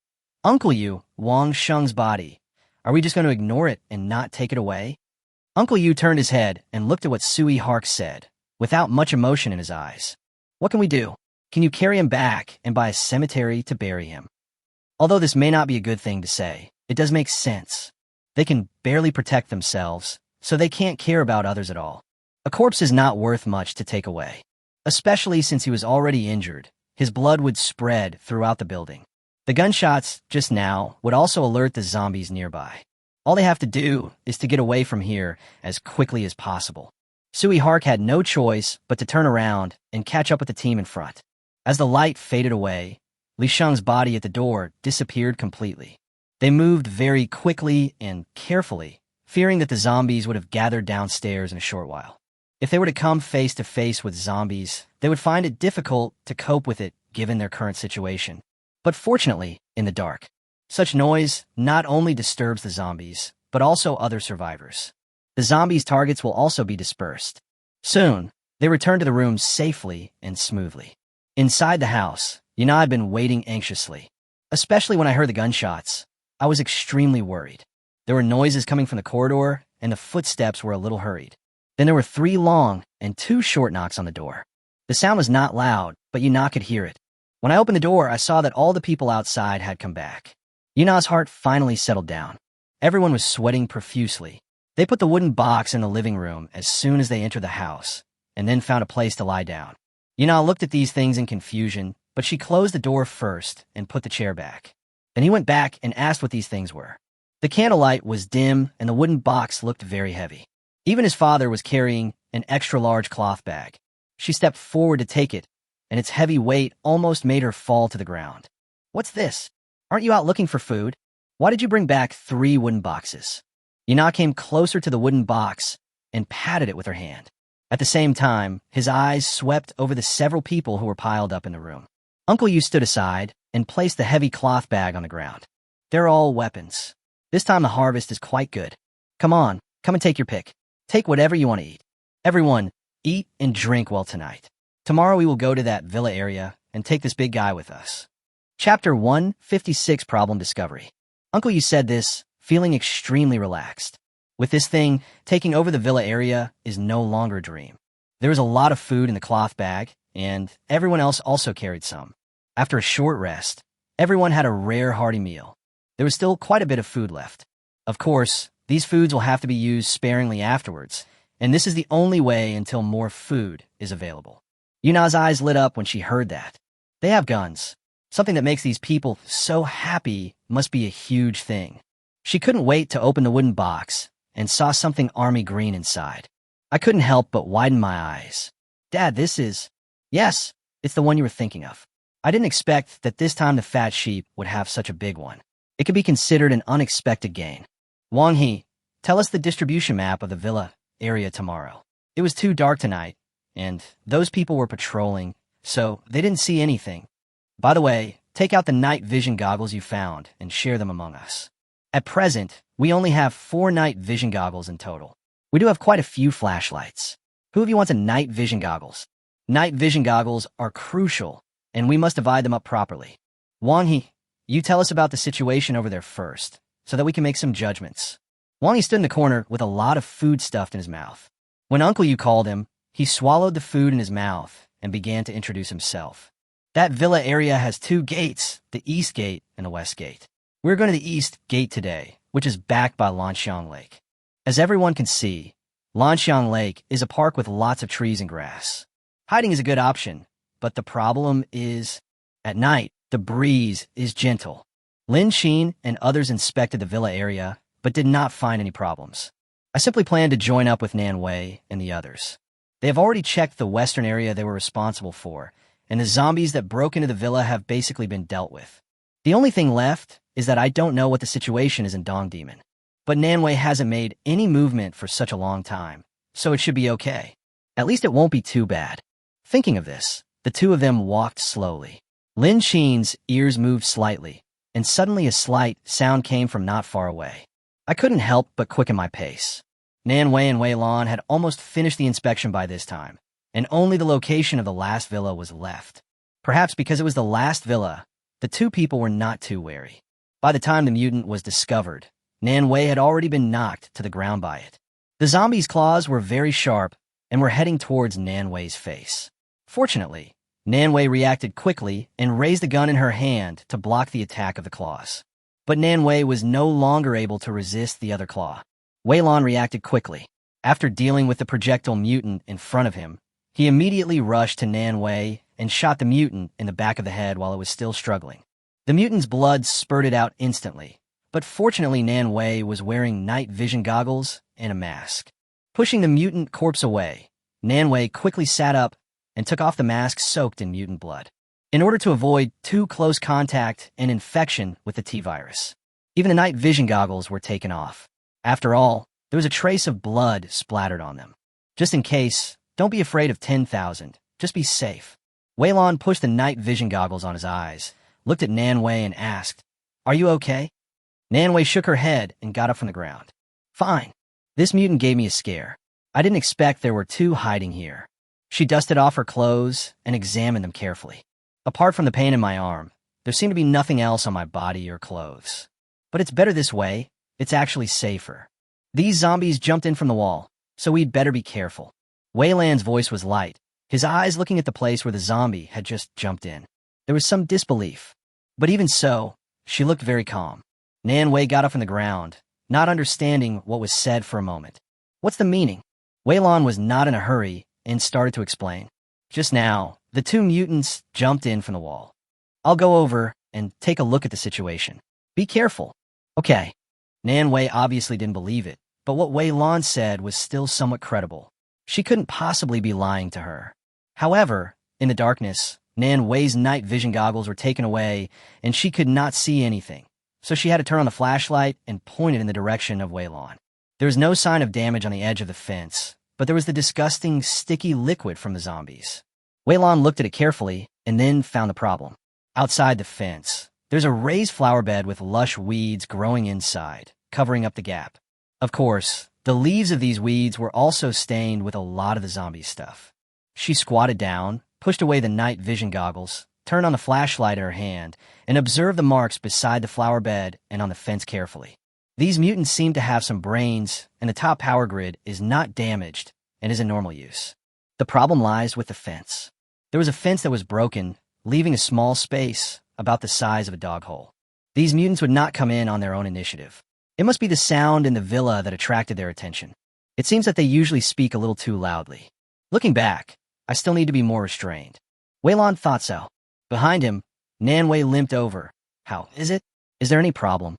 Uncle Yu, Wang Sheng's body. Are we just going to ignore it and not take it away? Uncle Yu turned his head and looked at what Sui Hark said, without much emotion in his eyes. What can we do? Can you carry him back and buy a cemetery to bury him? Although this may not be a good thing to say, it does make sense. They can barely protect themselves, so they can't care about others at all. A corpse is not worth much to take away. Especially since he was already injured, his blood would spread throughout the building. The gunshots, just now, would also alert the zombies nearby. All they have to do is to get away from here as quickly as possible. Sui Hark had no choice but to turn around and catch up with the team in front. As the light faded away, Li Sheng's body at the door disappeared completely. They moved very quickly and carefully, fearing that the zombies would have gathered downstairs in a short while. If they were to come face to face with zombies, they would find it difficult to cope with it given their current situation. But fortunately, in the dark, such noise not only disturbs the zombies, but also other survivors. The zombies' targets will also be dispersed. Soon, they returned to the rooms safely and smoothly. Inside the house, Yana had been waiting anxiously. Especially when I heard the gunshots, I was extremely worried. There were noises coming from the corridor, and the footsteps were a little hurried. Then there were 3 long and 2 short knocks on the door. The sound was not loud, but Yana could hear it. When I opened the door, I saw that all the people outside had come back. Yuna's heart finally settled down. Everyone was sweating profusely. They put the wooden box in the living room as soon as they entered the house, and then found a place to lie down. Yuna looked at these things in confusion, but she closed the door first and put the chair back. Then he went back and asked what these things were. The candlelight was dim, and the wooden box looked very heavy. Even his father was carrying an extra-large cloth bag. She stepped forward to take it, and its heavy weight almost made her fall to the ground. "What's this? Aren't you out looking for food? Why did you bring back 3 wooden boxes?" Yana came closer to the wooden box and patted it with her hand. At the same time, his eyes swept over the several people who were piled up in the room. Uncle Yu stood aside and placed the heavy cloth bag on the ground. "They're all weapons. This time the harvest is quite good. Come on, come and take your pick. Take whatever you want to eat. Everyone, eat and drink well tonight. Tomorrow we will go to that villa area and take this big guy with us." Chapter 156, Problem Discovery. Uncle Yu said this, feeling extremely relaxed. With this thing, taking over the villa area is no longer a dream. There was a lot of food in the cloth bag, and everyone else also carried some. After a short rest, everyone had a rare hearty meal. There was still quite a bit of food left. Of course, these foods will have to be used sparingly afterwards, and this is the only way until more food is available. Yuna's eyes lit up when she heard that. They have guns. Something that makes these people so happy must be a huge thing. She couldn't wait to open the wooden box and saw something army green inside. I couldn't help but widen my eyes. "Dad, this is..." "Yes, it's the one you were thinking of." I didn't expect that this time the fat sheep would have such a big one. It could be considered an unexpected gain. "Wang He, tell us the distribution map of the villa area tomorrow." It was too dark tonight, and those people were patrolling, so they didn't see anything. "By the way, take out the night vision goggles you found and share them among us. At present, we only have 4 night vision goggles in total. We do have quite a few flashlights. Who of you wants a night vision goggles? Night vision goggles are crucial, and we must divide them up properly. Wang He, you tell us about the situation over there first, so that we can make some judgments." Wang He stood in the corner with a lot of food stuffed in his mouth. When Uncle Yu called him, he swallowed the food in his mouth and began to introduce himself. "That villa area has 2 gates, the east gate and the west gate. We're going to the east gate today, which is backed by Lanxiang Lake. As everyone can see, Lanxiang Lake is a park with lots of trees and grass. Hiding is a good option, but the problem is, at night, the breeze is gentle." Lin Xin and others inspected the villa area, but did not find any problems. I simply planned to join up with Nan Wei and the others. They have already checked the western area they were responsible for, and the zombies that broke into the villa have basically been dealt with. The only thing left is that I don't know what the situation is in Dong Demon. But Nan Wei hasn't made any movement for such a long time, so it should be okay. At least it won't be too bad. Thinking of this, the 2 of them walked slowly. Lin Xin's ears moved slightly, and suddenly a slight sound came from not far away. I couldn't help but quicken my pace. Nan Wei and Wei Lan had almost finished the inspection by this time, and only the location of the last villa was left. Perhaps because it was the last villa, the 2 people were not too wary. By the time the mutant was discovered, Nan Wei had already been knocked to the ground by it. The zombie's claws were very sharp and were heading towards Nan Wei's face. Fortunately, Nan Wei reacted quickly and raised the gun in her hand to block the attack of the claws. But Nan Wei was no longer able to resist the other claw. Wei Lan reacted quickly. After dealing with the projectile mutant in front of him, he immediately rushed to Nan Wei and shot the mutant in the back of the head while it was still struggling. The mutant's blood spurted out instantly, but fortunately Nan Wei was wearing night vision goggles and a mask. Pushing the mutant corpse away, Nan Wei quickly sat up and took off the mask soaked in mutant blood, in order to avoid too close contact and infection with the T-virus. Even the night vision goggles were taken off. After all, there was a trace of blood splattered on them. Just in case, don't be afraid of 10,000. Just be safe. Weilon pushed the night vision goggles on his eyes, looked at Nanwei and asked, "Are you okay?" Nanwei shook her head and got up from the ground. "Fine." This mutant gave me a scare. I didn't expect there were two hiding here. She dusted off her clothes and examined them carefully. Apart from the pain in my arm, there seemed to be nothing else on my body or clothes. But it's better this way. It's actually safer. These zombies jumped in from the wall, so we'd better be careful. Weilan's voice was light, his eyes looking at the place where the zombie had just jumped in. There was some disbelief. But even so, she looked very calm. Nanwei got up from the ground, not understanding what was said for a moment. "What's the meaning?" Weilon was not in a hurry and started to explain. "Just now, the two mutants jumped in from the wall. I'll go over and take a look at the situation. Be careful." "Okay." Nanwei obviously didn't believe it, but what Weilon said was still somewhat credible. She couldn't possibly be lying to her. However, in the darkness, Nanwei's night vision goggles were taken away and she could not see anything, so she had to turn on the flashlight and point it in the direction of Weilon. There was no sign of damage on the edge of the fence, but there was the disgusting, sticky liquid from the zombies. Weilon looked at it carefully and then found the problem. Outside the fence, there's a raised flower bed with lush weeds growing inside, covering up the gap. Of course, the leaves of these weeds were also stained with a lot of the zombie stuff. She squatted down, pushed away the night vision goggles, turned on the flashlight in her hand, and observed the marks beside the flower bed and on the fence carefully. These mutants seem to have some brains, and the top power grid is not damaged and is in normal use. The problem lies with the fence. There was a fence that was broken, leaving a small space about the size of a dog hole. These mutants would not come in on their own initiative. It must be the sound in the villa that attracted their attention. It seems that they usually speak a little too loudly. Looking back, I still need to be more restrained. Weilon thought so. Behind him, Nanwei limped over. "How is it? Is there any problem?"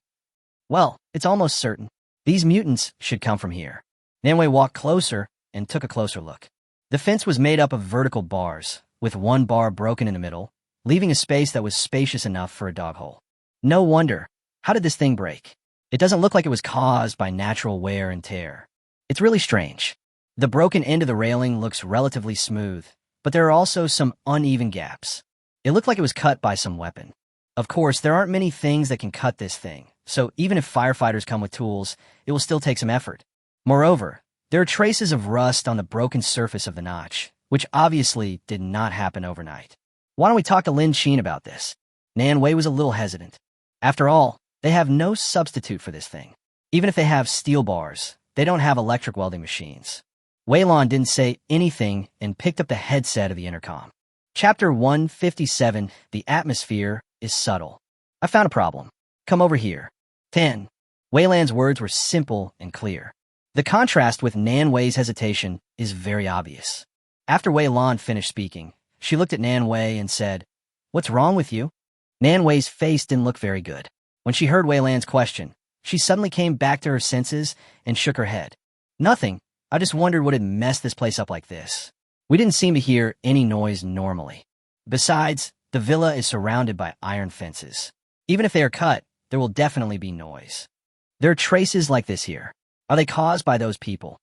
"Well, it's almost certain. These mutants should come from here." Nanwei walked closer and took a closer look. The fence was made up of vertical bars, with one bar broken in the middle, leaving a space that was spacious enough for a dog hole. No wonder. How did this thing break? It doesn't look like it was caused by natural wear and tear. It's really strange. The broken end of the railing looks relatively smooth, but there are also some uneven gaps. It looked like it was cut by some weapon. Of course, there aren't many things that can cut this thing, so even if firefighters come with tools, it will still take some effort. Moreover, there are traces of rust on the broken surface of the notch, which obviously did not happen overnight. "Why don't we talk to Lin Qin about this?" Nanwei was a little hesitant. After all, they have no substitute for this thing. Even if they have steel bars, they don't have electric welding machines. Weilon didn't say anything and picked up the headset of the intercom. Chapter 157, The Atmosphere is Subtle. "I found a problem. Come over here." 10. Weilan's words were simple and clear. The contrast with Nanwei's hesitation is very obvious. After Weilon finished speaking, she looked at Nanwei and said, "What's wrong with you?" Nanwei's face didn't look very good. When she heard Weilan's question, she suddenly came back to her senses and shook her head. "Nothing. I just wondered what had messed this place up like this. We didn't seem to hear any noise normally. Besides, the villa is surrounded by iron fences. Even if they are cut, there will definitely be noise. There are traces like this here. Are they caused by those people?"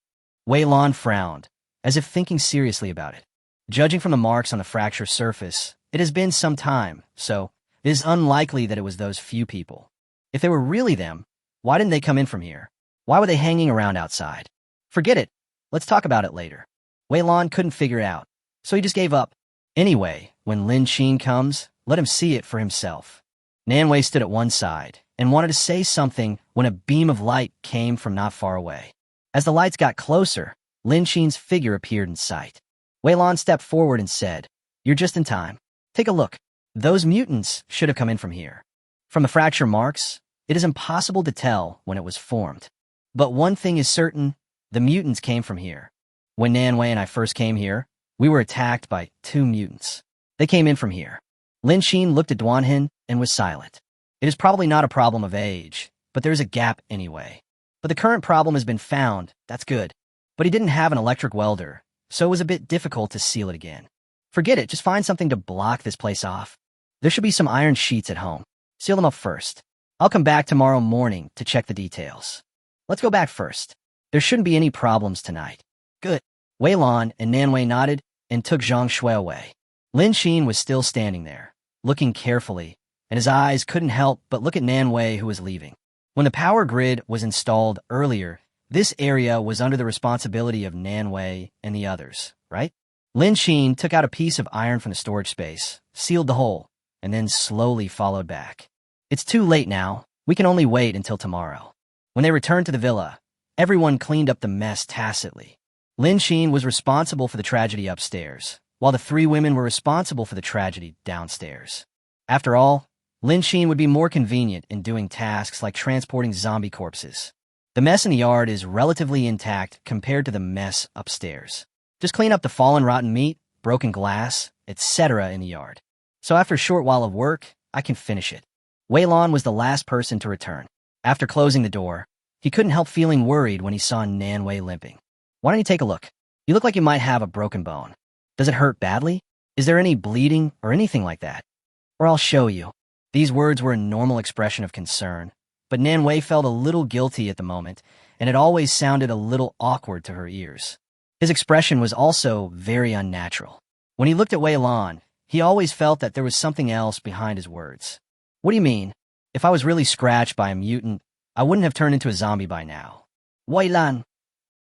Weilon frowned, as if thinking seriously about it. Judging from the marks on the fracture surface, it has been some time, so it is unlikely that it was those few people. If they were really them, why didn't they come in from here? Why were they hanging around outside? Forget it. Let's talk about it later. Weilon couldn't figure it out, so he just gave up. Anyway, when Lin Qin comes, let him see it for himself. Nanwei stood at one side and wanted to say something when a beam of light came from not far away. As the lights got closer, Lin Qin's figure appeared in sight. Weilon stepped forward and said, "You're just in time. Take a look. Those mutants should have come in from here. From the fracture marks, it is impossible to tell when it was formed. But one thing is certain, the mutants came from here. When Nanwei and I first came here, we were attacked by two mutants. They came in from here." Lin Qin looked at Duanhin and was silent. It is probably not a problem of age, but there's a gap anyway. But the current problem has been found, that's good. But he didn't have an electric welder, so it was a bit difficult to seal it again. Forget it, just find something to block this place off. There should be some iron sheets at home. Seal them up first. I'll come back tomorrow morning to check the details. Let's go back first. There shouldn't be any problems tonight. Good. Wei Lan and Nan Wei nodded and took Zhang Shui away. Lin Xin was still standing there, looking carefully, and his eyes couldn't help but look at Nan Wei, who was leaving. When the power grid was installed earlier, this area was under the responsibility of Nan Wei and the others, right? Lin Xin took out a piece of iron from the storage space, sealed the hole, and then slowly followed back. It's too late now. We can only wait until tomorrow. When they returned to the villa, everyone cleaned up the mess tacitly. Lin Xin was responsible for the tragedy upstairs, while the three women were responsible for the tragedy downstairs. After all, Lin Xin would be more convenient in doing tasks like transporting zombie corpses. The mess in the yard is relatively intact compared to the mess upstairs. Just clean up the fallen rotten meat, broken glass, etc. in the yard. So after a short while of work, I can finish it. Wei Lan was the last person to return. After closing the door, he couldn't help feeling worried when he saw Nan Wei limping. Why don't you take a look? You look like you might have a broken bone. Does it hurt badly? Is there any bleeding or anything like that? Or I'll show you. These words were a normal expression of concern, but Nan Wei felt a little guilty at the moment, and it always sounded a little awkward to her ears. His expression was also very unnatural. When he looked at Wei Lan, he always felt that there was something else behind his words. What do you mean? If I was really scratched by a mutant, I wouldn't have turned into a zombie by now. Wei Lan.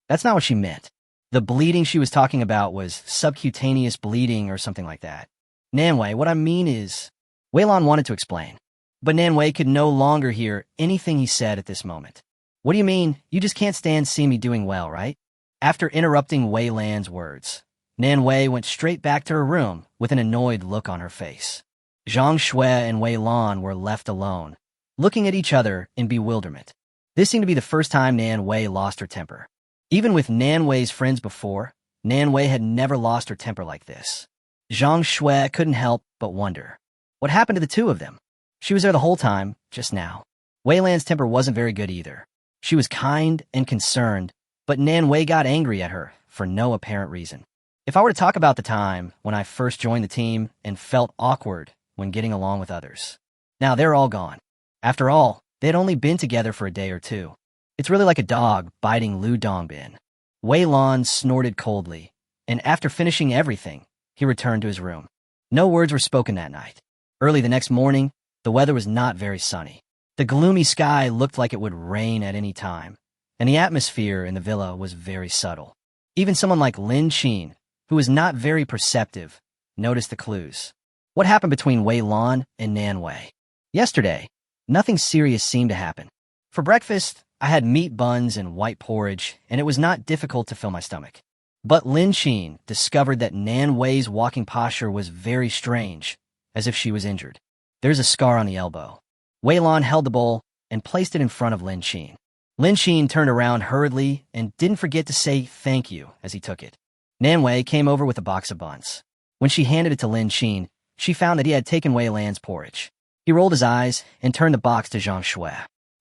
That's not what she meant. The bleeding she was talking about was subcutaneous bleeding or something like that. Nan Wei, what I mean is... Wei Lan wanted to explain, but Nan Wei could no longer hear anything he said at this moment. What do you mean? You just can't stand seeing me doing well, right? After interrupting Wei Lan's words, Nan Wei went straight back to her room with an annoyed look on her face. Zhang Shui and Wei Lan were left alone, looking at each other in bewilderment. This seemed to be the first time Nan Wei lost her temper. Even with Nan Wei's friends before, Nan Wei had never lost her temper like this. Zhang Shui couldn't help but wonder. What happened to the two of them? She was there the whole time, just now. Wei Lan's temper wasn't very good either. She was kind and concerned, but Nan Wei got angry at her for no apparent reason. If I were to talk about the time when I first joined the team and felt awkward when getting along with others. Now they're all gone. After all, they had only been together for a day or two. It's really like a dog biting Lu Dongbin. Wei Lan snorted coldly, and after finishing everything, he returned to his room. No words were spoken that night. Early the next morning, the weather was not very sunny. The gloomy sky looked like it would rain at any time, and the atmosphere in the villa was very subtle. Even someone like Lin Xin, who was not very perceptive, noticed the clues. What happened between Wei Lan and Nan Wei? Yesterday, nothing serious seemed to happen. For breakfast, I had meat buns and white porridge, and it was not difficult to fill my stomach. But Lin Xin discovered that Nan Wei's walking posture was very strange, as if she was injured. There's a scar on the elbow. Wei Lan held the bowl and placed it in front of Lin Xin. Lin Xin turned around hurriedly and didn't forget to say thank you as he took it. Nan Wei came over with a box of buns. When she handed it to Lin Xin, she found that he had taken Wei Lan's porridge. He rolled his eyes and turned the box to Zhang Shui.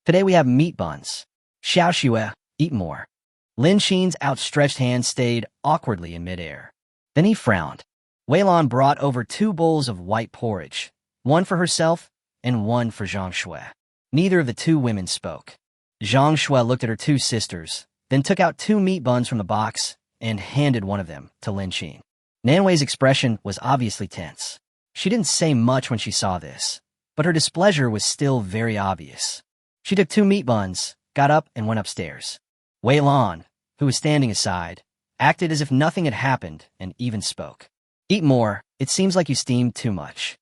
Today we have meat buns. Xiao Xue, eat more. Lin Xin's outstretched hand stayed awkwardly in midair. Then he frowned. Wei Lan brought over 2 bowls of white porridge, one for herself and one for Zhang Shui. Neither of the 2 women spoke. Zhang Shui looked at her 2 sisters, then took out 2 meat buns from the box and handed one of them to Lin Xin. Nan Wei's expression was obviously tense. She didn't say much when she saw this, but her displeasure was still very obvious. She took 2 meat buns, got up, and went upstairs. Wei Lan, who was standing aside, acted as if nothing had happened and even spoke. Eat more. It seems like you steamed too much.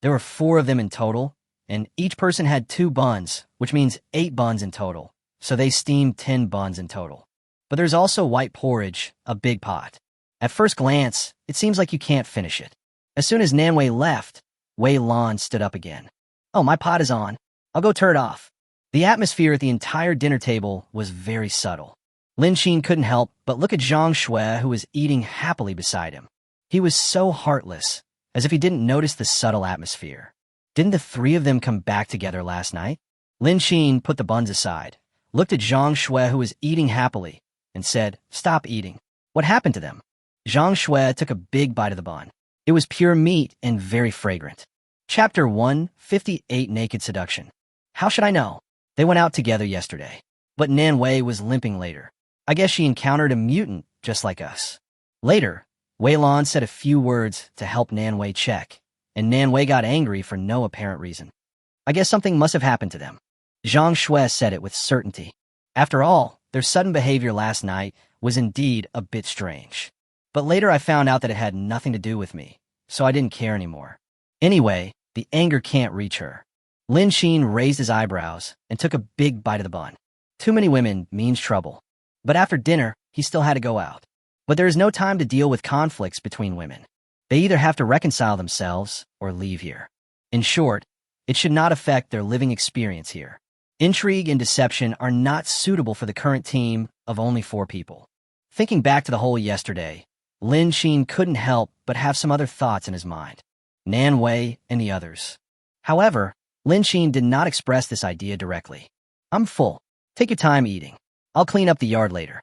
There were 4 of them in total, and each person had 2 buns, which means 8 buns in total, so they steamed 10 buns in total. But there's also white porridge, a big pot. At first glance, it seems like you can't finish it. As soon as Nan Wei left, Wei Lan stood up again. Oh, my pot is on. I'll go turn it off. The atmosphere at the entire dinner table was very subtle. Lin Xin couldn't help but look at Zhang Shui, who was eating happily beside him. He was so heartless, as if he didn't notice the subtle atmosphere. Didn't the 3 of them come back together last night? Lin Xin put the buns aside, looked at Zhang Shui, who was eating happily, and said, "Stop eating. What happened to them?" Zhang Shui took a big bite of the bun. It was pure meat and very fragrant. Chapter 158 Naked Seduction. How should I know? They went out together yesterday. But Nan Wei was limping later. I guess she encountered a mutant just like us. Later, Wei Lan said a few words to help Nan Wei check, and Nan Wei got angry for no apparent reason. I guess something must have happened to them. Zhang Shui said it with certainty. After all, their sudden behavior last night was indeed a bit strange. But later I found out that it had nothing to do with me, so I didn't care anymore. Anyway, the anger can't reach her. Lin Xin raised his eyebrows and took a big bite of the bun. Too many women means trouble. But after dinner, he still had to go out. But there is no time to deal with conflicts between women. They either have to reconcile themselves or leave here. In short, it should not affect their living experience here. Intrigue and deception are not suitable for the current team of only 4 people. Thinking back to the whole yesterday, Lin Xin couldn't help but have some other thoughts in his mind. Nan Wei and the others. However, Lin Xin did not express this idea directly. I'm full. Take your time eating. I'll clean up the yard later.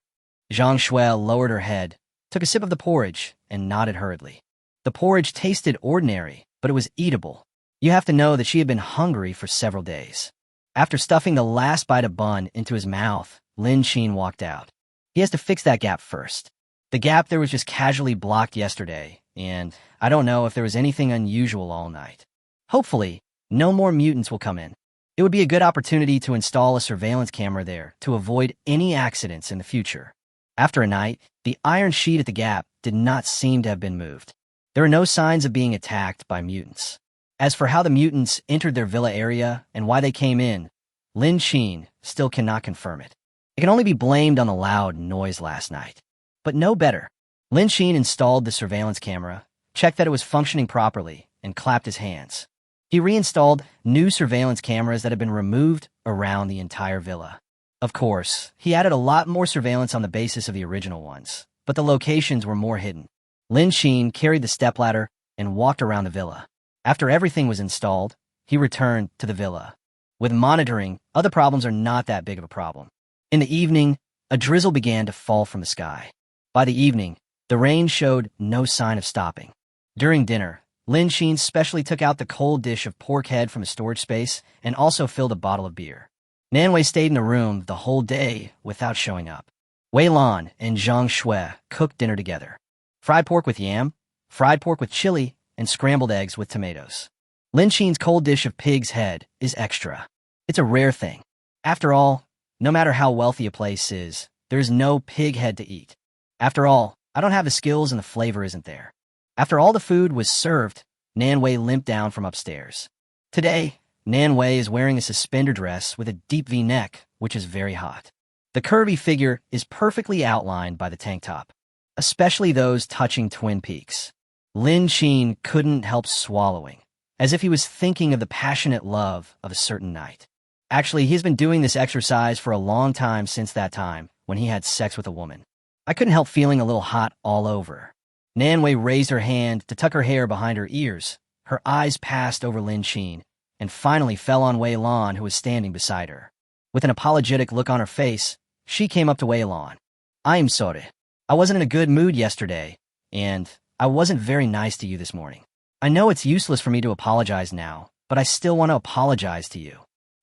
Zhang Shui lowered her head, took a sip of the porridge, and nodded hurriedly. The porridge tasted ordinary, but it was eatable. You have to know that she had been hungry for several days. After stuffing the last bite of bun into his mouth, Lin Xin walked out. He has to fix that gap first. The gap there was just casually blocked yesterday, and I don't know if there was anything unusual all night. Hopefully, no more mutants will come in. It would be a good opportunity to install a surveillance camera there to avoid any accidents in the future. After a night, the iron sheet at the gap did not seem to have been moved. There are no signs of being attacked by mutants. As for how the mutants entered their villa area and why they came in, Lin Xin still cannot confirm it. It can only be blamed on the loud noise last night. But no better. Lin Xin installed the surveillance camera, checked that it was functioning properly, and clapped his hands. He reinstalled new surveillance cameras that had been removed around the entire villa. Of course, he added a lot more surveillance on the basis of the original ones, but the locations were more hidden. Lin Xin carried the stepladder and walked around the villa. After everything was installed, he returned to the villa. With monitoring, other problems are not that big of a problem. In the evening, a drizzle began to fall from the sky. By the evening, the rain showed no sign of stopping. During dinner, Lin Xin specially took out the cold dish of pork head from his storage space and also filled a bottle of beer. Nan Wei stayed in the room the whole day without showing up. Wei Lan and Zhang Shui cooked dinner together. Fried pork with yam, fried pork with chili, and scrambled eggs with tomatoes. Lin Xin's cold dish of pig's head is extra. It's a rare thing. After all, no matter how wealthy a place is, there's no pig head to eat. After all, I don't have the skills and the flavor isn't there. After all the food was served, Nan Wei limped down from upstairs. Today, Nan Wei is wearing a suspender dress with a deep V-neck, which is very hot. The curvy figure is perfectly outlined by the tank top, especially those touching twin peaks. Lin Xin couldn't help swallowing, as if he was thinking of the passionate love of a certain night. Actually, he's been doing this exercise for a long time since that time when he had sex with a woman. I couldn't help feeling a little hot all over. Nan Wei raised her hand to tuck her hair behind her ears. Her eyes passed over Lin Xin and finally fell on Wei Lan, who was standing beside her. With an apologetic look on her face, she came up to Wei Lan. I'm sorry. I wasn't in a good mood yesterday, and I wasn't very nice to you this morning. I know it's useless for me to apologize now, but I still want to apologize to you.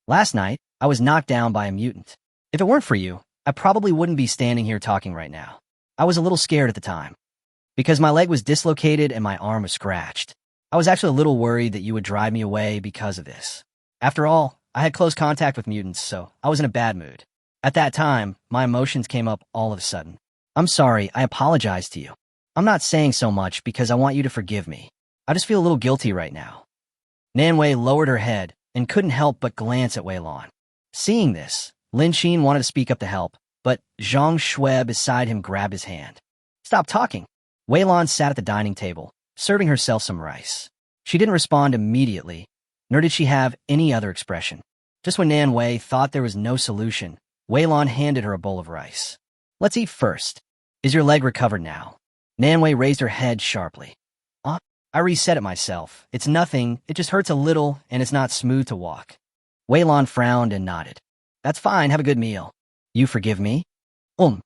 Last night, I was knocked down by a mutant. If it weren't for you, I probably wouldn't be standing here talking right now. I was a little scared at the time, because my leg was dislocated and my arm was scratched. I was actually a little worried that you would drive me away because of this. After all, I had close contact with mutants, so I was in a bad mood. At that time, my emotions came up all of a sudden. I'm sorry, I apologize to you. I'm not saying so much because I want you to forgive me. I just feel a little guilty right now. Nan Wei lowered her head and couldn't help but glance at Wei Lan. Seeing this, Lin Xin wanted to speak up to help, but Zhang Shui beside him grabbed his hand. Stop talking. Wei Lan sat at the dining table, serving herself some rice. She didn't respond immediately, nor did she have any other expression. Just when Nan Wei thought there was no solution, Wei Lan handed her a bowl of rice. Let's eat first. Is your leg recovered now? Nan Wei raised her head sharply. I reset it myself. It's nothing, it just hurts a little, and it's not smooth to walk. Wei Lan frowned and nodded. That's fine, have a good meal. You forgive me? Lin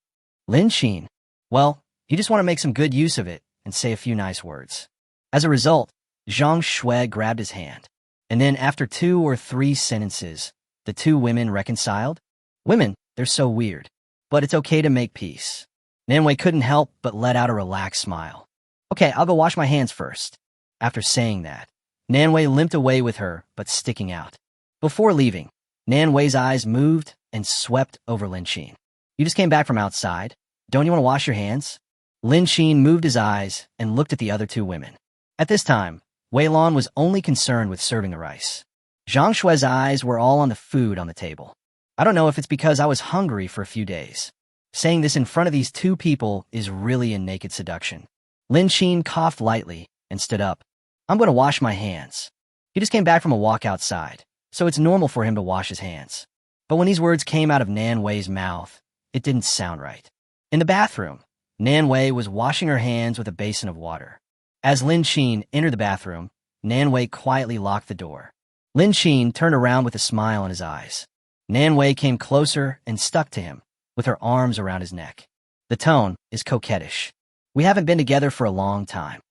Xin. Well, you just want to make some good use of it and say a few nice words. As a result, Zhang Shui grabbed his hand. And then after 2 or 3 sentences, the The two women reconciled? Women, they're so weird. But it's okay to make peace. Nanwei couldn't help but let out a relaxed smile. Okay, I'll go wash my hands first. After saying that, Nanwei limped away with her, but sticking out. Before leaving, Nanwei's eyes moved and swept over Lin Xin. You just came back from outside. Don't you want to wash your hands? Lin Xin moved his eyes and looked at the other two women. At this time, Wei Lan was only concerned with serving the rice. Zhang Shui's eyes were all on the food on the table. I don't know if it's because I was hungry for a few days. Saying this in front of these two people is really a naked seduction. Lin Xin coughed lightly and stood up. I'm going to wash my hands. He just came back from a walk outside, so it's normal for him to wash his hands. But when these words came out of Nan Wei's mouth, it didn't sound right. In the bathroom, Nan Wei was washing her hands with a basin of water. As Lin Xin entered the bathroom, Nan Wei quietly locked the door. Lin Xin turned around with a smile in his eyes. Nan Wei came closer and stuck to him, with her arms around his neck. The tone is coquettish. We haven't been together for a long time.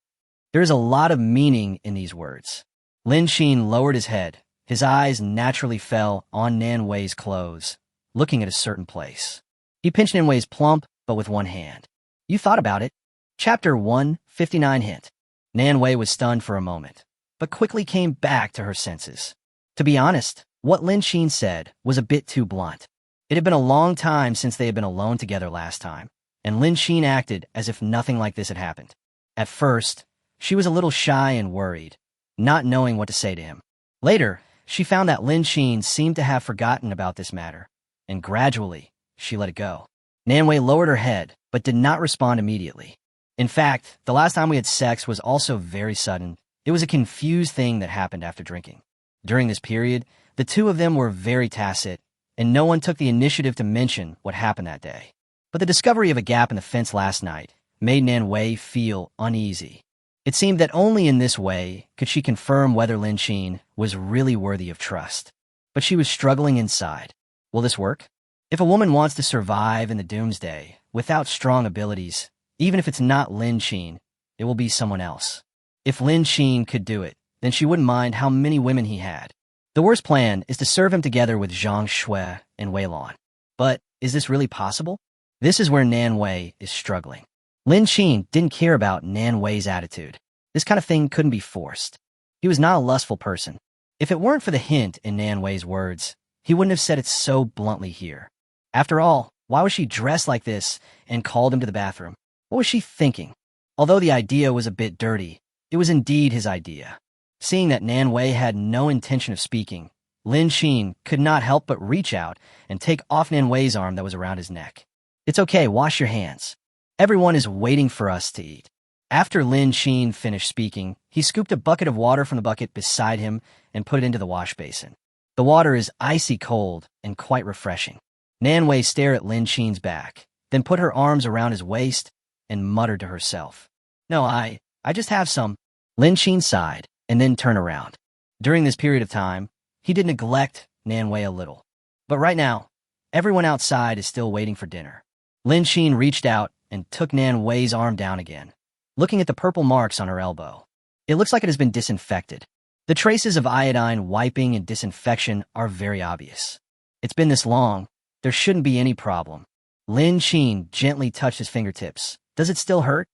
There is a lot of meaning in these words. Lin Xin lowered his head. His eyes naturally fell on Nan Wei's clothes, looking at a certain place. He pinched Nan Wei's plump, but with one hand. You thought about it. Chapter 159 Hint. Nan Wei was stunned for a moment, but quickly came back to her senses. To be honest, what Lin Xin said was a bit too blunt. It had been a long time since they had been alone together last time, and Lin Xin acted as if nothing like this had happened. At first, she was a little shy and worried, not knowing what to say to him. Later, she found that Lin Xin seemed to have forgotten about this matter, and gradually, she let it go. Nan Wei lowered her head, but did not respond immediately. In fact, the last time we had sex was also very sudden. It was a confused thing that happened after drinking. During this period, the two of them were very tacit, and no one took the initiative to mention what happened that day. But the discovery of a gap in the fence last night made Nan Wei feel uneasy. It seemed that only in this way could she confirm whether Lin Xin was really worthy of trust. But she was struggling inside. Will this work? If a woman wants to survive in the doomsday without strong abilities, even if it's not Lin Xin, it will be someone else. If Lin Xin could do it, then she wouldn't mind how many women he had. The worst plan is to serve him together with Zhang Shui and Wei Lan. But is this really possible? This is where Nan Wei is struggling. Lin Xin didn't care about Nan Wei's attitude. This kind of thing couldn't be forced. He was not a lustful person. If it weren't for the hint in Nan Wei's words, he wouldn't have said it so bluntly here. After all, why was she dressed like this and called him to the bathroom? What was she thinking? Although the idea was a bit dirty, it was indeed his idea. Seeing that Nan Wei had no intention of speaking, Lin Xin could not help but reach out and take off Nan Wei's arm that was around his neck. It's okay, wash your hands. Everyone is waiting for us to eat. After Lin Xin finished speaking, he scooped a bucket of water from the bucket beside him and put it into the wash basin. The water is icy cold and quite refreshing. Nan Wei stared at Lin Xin's back, then put her arms around his waist and muttered to herself. No, I just have some. Lin Xin sighed and then turned around. During this period of time, he did neglect Nan Wei a little. But right now, everyone outside is still waiting for dinner. Lin Xin reached out and took Nan Wei's arm down again, looking at the purple marks on her elbow. It looks like it has been disinfected. The traces of iodine wiping and disinfection are very obvious. It's been this long, there shouldn't be any problem. Lin Xin gently touched his fingertips. Does it still hurt?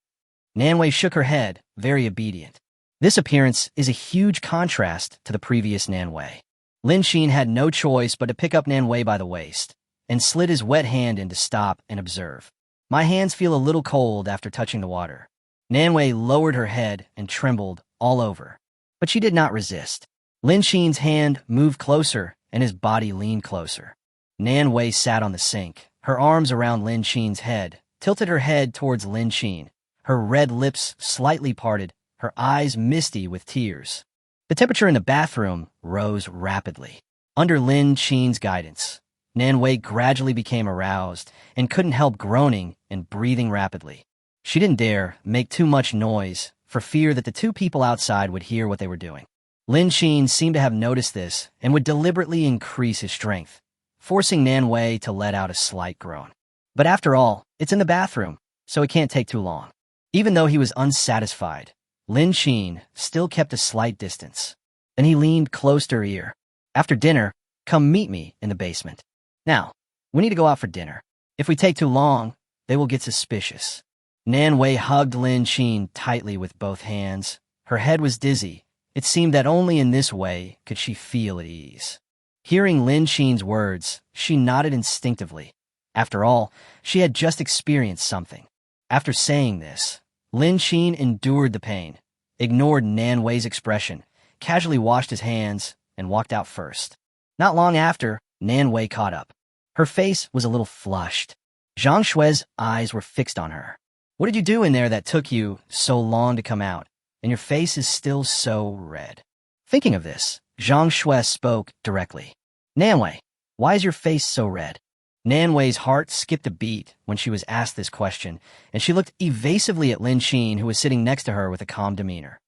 Nan Wei shook her head, very obedient. This appearance is a huge contrast to the previous Nan Wei. Lin Xin had no choice but to pick up Nan Wei by the waist and slid his wet hand in to stop and observe. My hands feel a little cold after touching the water. Nan Wei lowered her head and trembled all over. But she did not resist. Lin Xin's hand moved closer and his body leaned closer. Nan Wei sat on the sink, her arms around Lin Xin's head, tilted her head towards Lin Xin, her red lips slightly parted, her eyes misty with tears. The temperature in the bathroom rose rapidly. Under Lin Xin's guidance, Nan Wei gradually became aroused and couldn't help groaning and breathing rapidly. She didn't dare make too much noise for fear that the two people outside would hear what they were doing. Lin Xin seemed to have noticed this and would deliberately increase his strength, forcing Nan Wei to let out a slight groan. But after all, it's in the bathroom, so it can't take too long. Even though he was unsatisfied, Lin Xin still kept a slight distance. Then he leaned close to her ear. After dinner, Come meet me in the basement. Now, we need to go out for dinner. If we take too long, they will get suspicious. Nan Wei hugged Lin Qin tightly with both hands. Her head was dizzy. It seemed that only in this way could she feel at ease. Hearing Lin Qin's words, she nodded instinctively. After all, she had just experienced something. After saying this, Lin Qin endured the pain, ignored Nan Wei's expression, casually washed his hands, and walked out first. Not long after, Nan Wei caught up. Her face was a little flushed. Zhang Shui's eyes were fixed on her. What did you do in there that took you so long to come out, and your face is still so red? Thinking of this, Zhang Shui spoke directly. Nan Wei, why is your face so red? Nan Wei's heart skipped a beat when she was asked this question, and she looked evasively at Lin Qin, who was sitting next to her with a calm demeanor.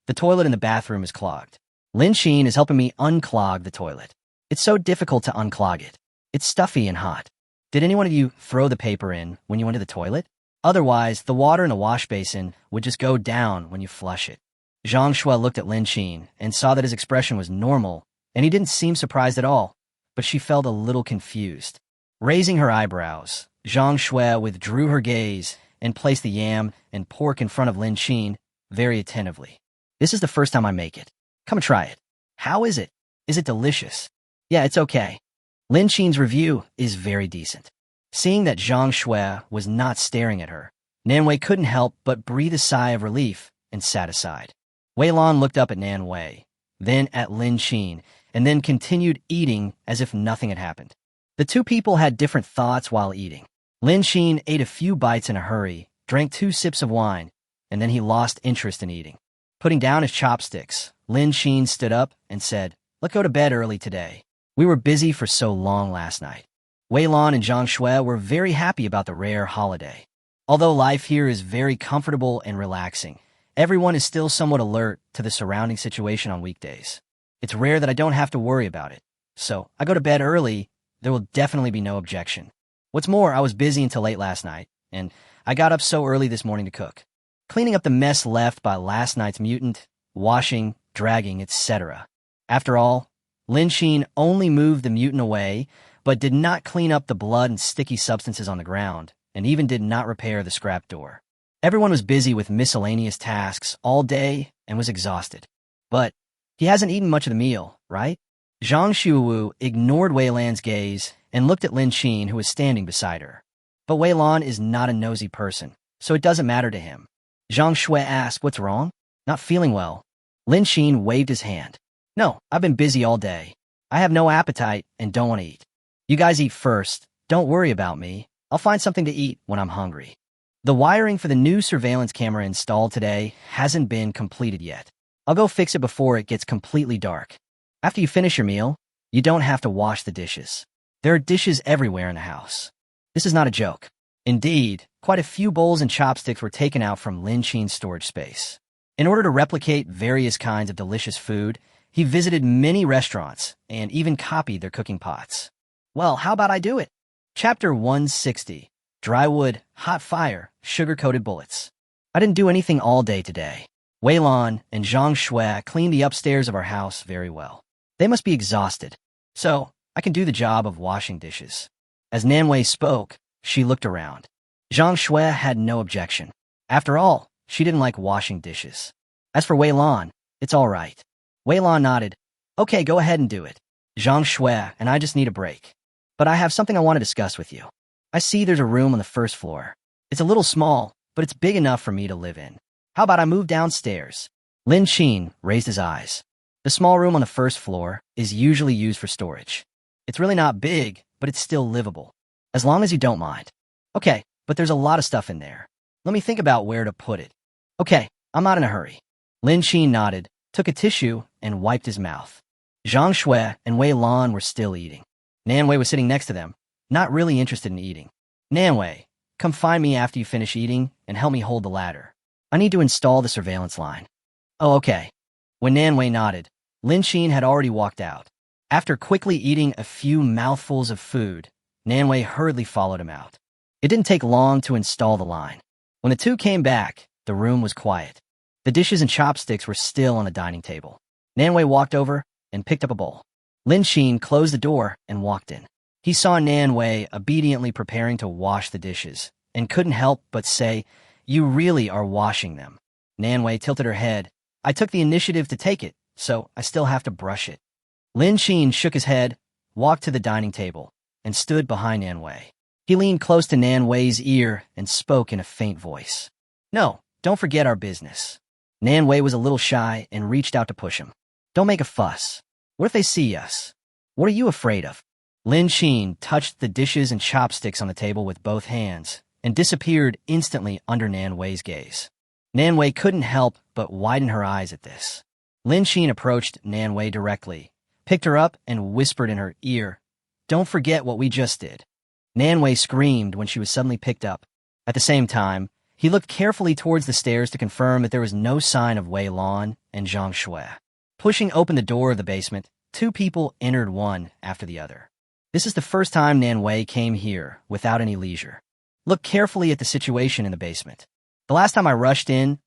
The toilet in the bathroom is clogged. Lin Qin is helping me unclog the toilet. It's so difficult to unclog it. It's stuffy and hot. Did any one of you throw the paper in when you went to the toilet? Otherwise, the water in the wash basin would just go down when you flush it. Zhang Shui looked at Lin Qin and saw that his expression was normal, and he didn't seem surprised at all, but she felt a little confused. Raising her eyebrows, Zhang Shui withdrew her gaze and placed the yam and pork in front of Lin Qin very attentively. This is the first time I make it. Come and try it. How is it? Is it delicious? Yeah, it's okay. Lin Qin's review is very decent. Seeing that Zhang Shui was not staring at her, Nan Wei couldn't help but breathe a sigh of relief and sat aside. Wei Lan looked up at Nan Wei, then at Lin Qin, and then continued eating as if nothing had happened. The two people had different thoughts while eating. Lin Qin ate a few bites in a hurry, drank 2 sips of wine, and then he lost interest in eating. Putting down his chopsticks, Lin Qin stood up and said, "Let's go to bed early today. We were busy for so long last night." Wei Lan and Zhang Shui were very happy about the rare holiday. Although life here is very comfortable and relaxing, everyone is still somewhat alert to the surrounding situation on weekdays. It's rare that I don't have to worry about it. So, I go to bed early, there will definitely be no objection. What's more, I was busy until late last night, and I got up so early this morning to cook. Cleaning up the mess left by last night's mutant, washing, dragging, etc. After all, Lin Qin only moved the mutant away, but did not clean up the blood and sticky substances on the ground, and even did not repair the scrap door. Everyone was busy with miscellaneous tasks all day and was exhausted. But he hasn't eaten much of the meal, right? Zhang Shuiwu ignored Wei Lan's gaze and looked at Lin Qin, who was standing beside her. But Wei Lan is not a nosy person, so it doesn't matter to him. Zhang Shui asked, "What's wrong?" "Not feeling well." Lin Qin waved his hand. "No, I've been busy all day. I have no appetite and don't want to eat. You guys eat first. Don't worry about me. I'll find something to eat when I'm hungry." The wiring for the new surveillance camera installed today hasn't been completed yet. I'll go fix it before it gets completely dark. After you finish your meal, you don't have to wash the dishes. There are dishes everywhere in the house. This is not a joke. Indeed, quite a few bowls and chopsticks were taken out from Lin Qin's storage space. In order to replicate various kinds of delicious food, he visited many restaurants and even copied their cooking pots. Well, how about I do it? Chapter 160. Dry wood, hot fire, sugar-coated bullets. I didn't do anything all day today. Wei Lan and Zhang Shui cleaned the upstairs of our house very well. They must be exhausted, so I can do the job of washing dishes. As Nan Wei spoke, she looked around. Zhang Shui had no objection. After all, she didn't like washing dishes. As for Wei Lan, it's all right. Wei Lan nodded. "Okay, go ahead and do it. Zhang Shui and I just need a break. But I have something I want to discuss with you. I see there's a room on the first floor. It's a little small, but it's big enough for me to live in. How about I move downstairs?" Lin Qin raised his eyes. The small room on the first floor is usually used for storage. It's really not big, but it's still livable. As long as you don't mind. Okay, but there's a lot of stuff in there. Let me think about where to put it. Okay, I'm not in a hurry. Lin Qin nodded, took a tissue, and wiped his mouth. Zhang Shui and Wei Lan were still eating. Nan Wei was sitting next to them, not really interested in eating. "Nan Wei, come find me after you finish eating and help me hold the ladder. I need to install the surveillance line." "Oh, okay." When Nan Wei nodded, Lin Qin had already walked out. After quickly eating a few mouthfuls of food, Nan Wei hurriedly followed him out. It didn't take long to install the line. When the two came back, the room was quiet. The dishes and chopsticks were still on the dining table. Nan Wei walked over and picked up a bowl. Lin Xin closed the door and walked in. He saw Nan Wei obediently preparing to wash the dishes and couldn't help but say, "You really are washing them." Nan Wei tilted her head. "I took the initiative to take it, so I still have to brush it." Lin Xin shook his head, walked to the dining table, and stood behind Nan Wei. He leaned close to Nan Wei's ear and spoke in a faint voice. "No, don't forget our business." Nan Wei was a little shy and reached out to push him. "Don't make a fuss. What if they see us? What are you afraid of?" Lin Xin touched the dishes and chopsticks on the table with both hands and disappeared instantly under Nan Wei's gaze. Nan Wei couldn't help but widen her eyes at this. Lin Xin approached Nan Wei directly, picked her up, and whispered in her ear, "Don't forget what we just did." Nan Wei screamed when she was suddenly picked up. At the same time, he looked carefully towards the stairs to confirm that there was no sign of Wei Lan and Zhang Shui. Pushing open the door of the basement, two people entered one after the other. This is the first time Nan Wei came here without any leisure. Look carefully at the situation in the basement. The last time I rushed in,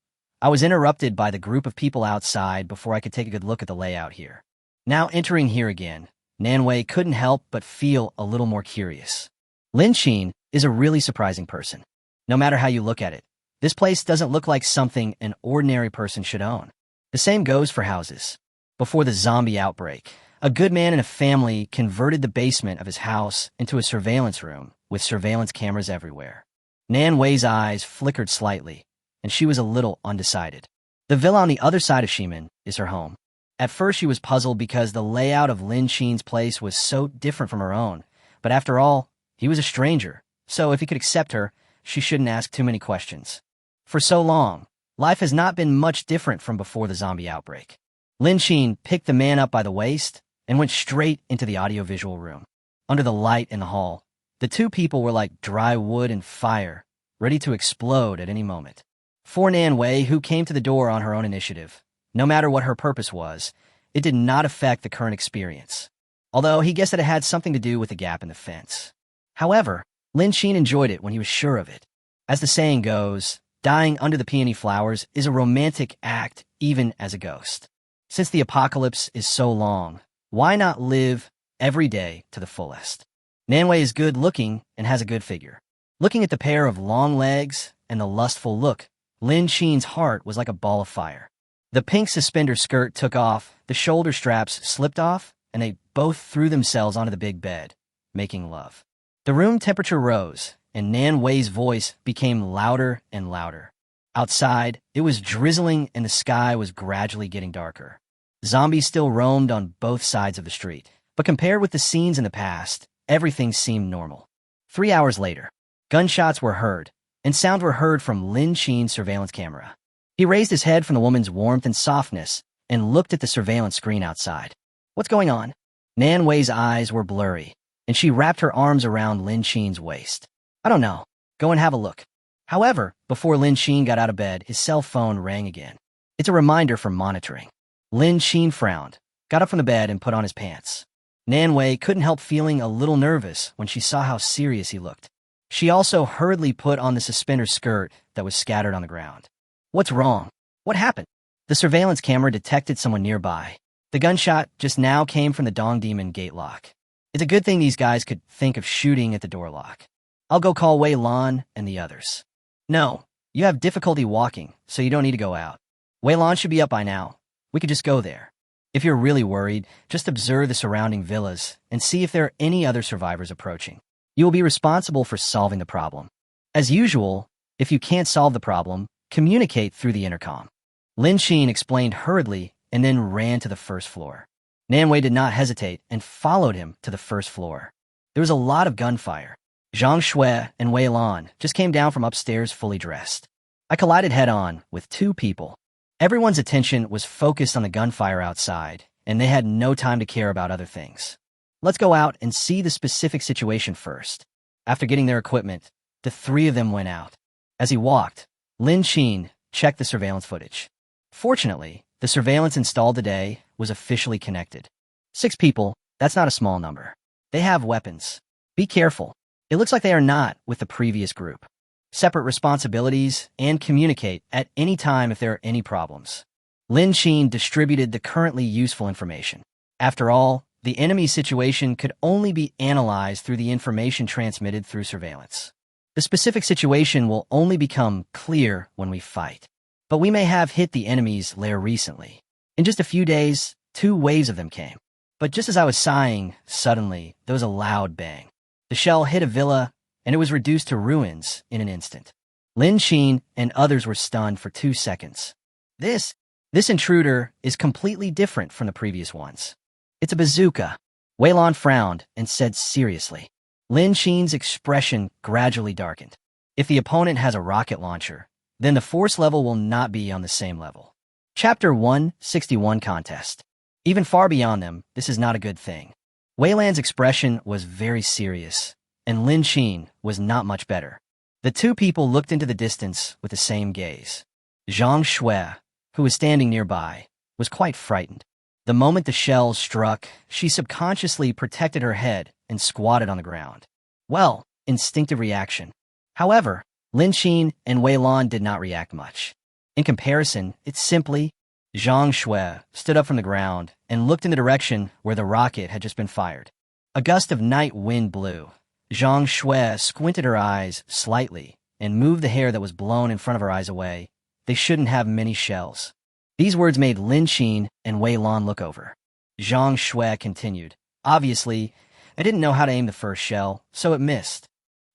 I was interrupted by the group of people outside before I could take a good look at the layout here. Now entering here again, Nan Wei couldn't help but feel a little more curious. Lin Xin is a really surprising person. No matter how you look at it, this place doesn't look like something an ordinary person should own. The same goes for houses. Before the zombie outbreak, a good man and a family converted the basement of his house into a surveillance room with surveillance cameras everywhere. Nan Wei's eyes flickered slightly, and she was a little undecided. The villa on the other side of Ximen is her home. At first she was puzzled because the layout of Lin Xin's place was so different from her own, but after all, he was a stranger, so if he could accept her, she shouldn't ask too many questions. For so long, life has not been much different from before the zombie outbreak. Lin Xin picked the man up by the waist and went straight into the audiovisual room. Under the light in the hall, the two people were like dry wood and fire, ready to explode at any moment. For Nan Wei, who came to the door on her own initiative, no matter what her purpose was, it did not affect the current experience, although he guessed that it had something to do with the gap in the fence. However, Lin Xin enjoyed it when he was sure of it. As the saying goes, dying under the peony flowers is a romantic act even as a ghost. Since the apocalypse is so long, why not live every day to the fullest? Nan Wei is good looking and has a good figure. Looking at the pair of long legs and the lustful look, Lin Xin's heart was like a ball of fire. The pink suspender skirt took off, the shoulder straps slipped off, and they both threw themselves onto the big bed, making love. The room temperature rose, and Nan Wei's voice became louder and louder. Outside, it was drizzling and the sky was gradually getting darker. Zombies still roamed on both sides of the street, but compared with the scenes in the past, everything seemed normal. 3 hours later, gunshots were heard, and sounds were heard from Lin Xin's surveillance camera. He raised his head from the woman's warmth and softness and looked at the surveillance screen outside. "What's going on?" Nan Wei's eyes were blurry, and she wrapped her arms around Lin Xin's waist. "I don't know. Go and have a look." However, before Lin Xin got out of bed, his cell phone rang again. It's a reminder for monitoring. Lin Xin frowned, got up from the bed, and put on his pants. Nan Wei couldn't help feeling a little nervous when she saw how serious he looked. She also hurriedly put on the suspender skirt that was scattered on the ground. "What's wrong? What happened?" The surveillance camera detected someone nearby. The gunshot just now came from the Dong Demon gate lock. It's a good thing these guys could think of shooting at the door lock. "I'll go call Wei Lan and the others." "No, you have difficulty walking, so you don't need to go out. Wei Lan should be up by now. We could just go there. If you're really worried, just observe the surrounding villas and see if there are any other survivors approaching. You will be responsible for solving the problem. As usual, if you can't solve the problem, communicate through the intercom." Lin Xin explained hurriedly and then ran to the first floor. Nan Wei did not hesitate and followed him to the first floor. There was a lot of gunfire. Zhang Shui and Wei Lan just came down from upstairs fully dressed. I collided head-on with two people. Everyone's attention was focused on the gunfire outside, and they had no time to care about other things. "Let's go out and see the specific situation first." After getting their equipment, the three of them went out. As he walked, Lin Xin checked the surveillance footage. Fortunately, the surveillance installed today was officially connected. 6 people, that's not a small number. They have weapons. Be careful. It looks like they are not with the previous group. Separate responsibilities and communicate at any time if there are any problems. Lin Xin distributed the currently useful information. After all, The enemy's situation could only be analyzed through the information transmitted through surveillance. The specific situation will only become clear when we fight. But we may have hit the enemy's lair recently. In just a few days, 2 waves of them came. But just as I was sighing, suddenly, there was a loud bang. The shell hit a villa, and it was reduced to ruins in an instant. Lin Xin and others were stunned for 2 seconds. This intruder is completely different from the previous ones. It's a bazooka. Wei Lan frowned and said seriously. Lin Xin's expression gradually darkened. If the opponent has a rocket launcher, then the force level will not be on the same level. Chapter 161 Contest. Even far beyond them, this is not a good thing. Wei Lan's expression was very serious, and Lin Xin was not much better. The 2 people looked into the distance with the same gaze. Zhang Shui, who was standing nearby, was quite frightened. The moment the shells struck, she subconsciously protected her head and squatted on the ground. Well, instinctive reaction. However, Lin Xin and Wei Lan did not react much. In comparison, it's simply Zhang Shui stood up from the ground and looked in the direction where the rocket had just been fired. A gust of night wind blew. Zhang Shui squinted her eyes slightly and moved the hair that was blown in front of her eyes away. They shouldn't have many shells. These words made Lin Xin and Wei Lan look over. Zhang Shui continued. Obviously, I didn't know how to aim the first shell, so it missed.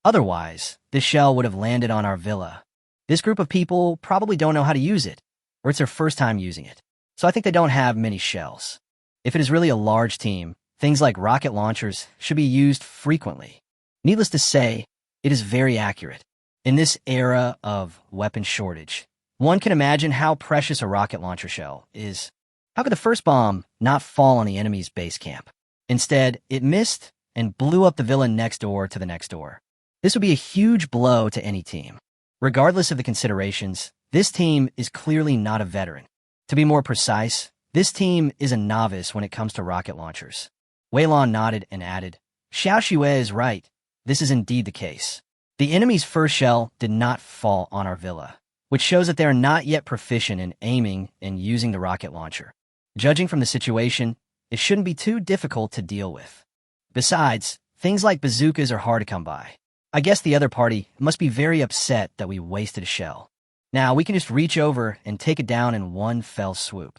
Otherwise, this shell would have landed on our villa. This group of people probably don't know how to use it, or it's their first time using it. So I think they don't have many shells. If it is really a large team, things like rocket launchers should be used frequently. Needless to say, it is very accurate. In this era of weapon shortage, one can imagine how precious a rocket launcher shell is. How could the first bomb not fall on the enemy's base camp? Instead, it missed and blew up the villa next door to the next door. This would be a huge blow to any team. Regardless of the considerations, this team is clearly not a veteran. To be more precise, this team is a novice when it comes to rocket launchers. Wei Lan nodded and added, Xiao Xue is right. This is indeed the case. The enemy's first shell did not fall on our villa, which shows that they are not yet proficient in aiming and using the rocket launcher. Judging from the situation, it shouldn't be too difficult to deal with. Besides, things like bazookas are hard to come by. I guess the other party must be very upset that we wasted a shell. Now, we can just reach over and take it down in one fell swoop.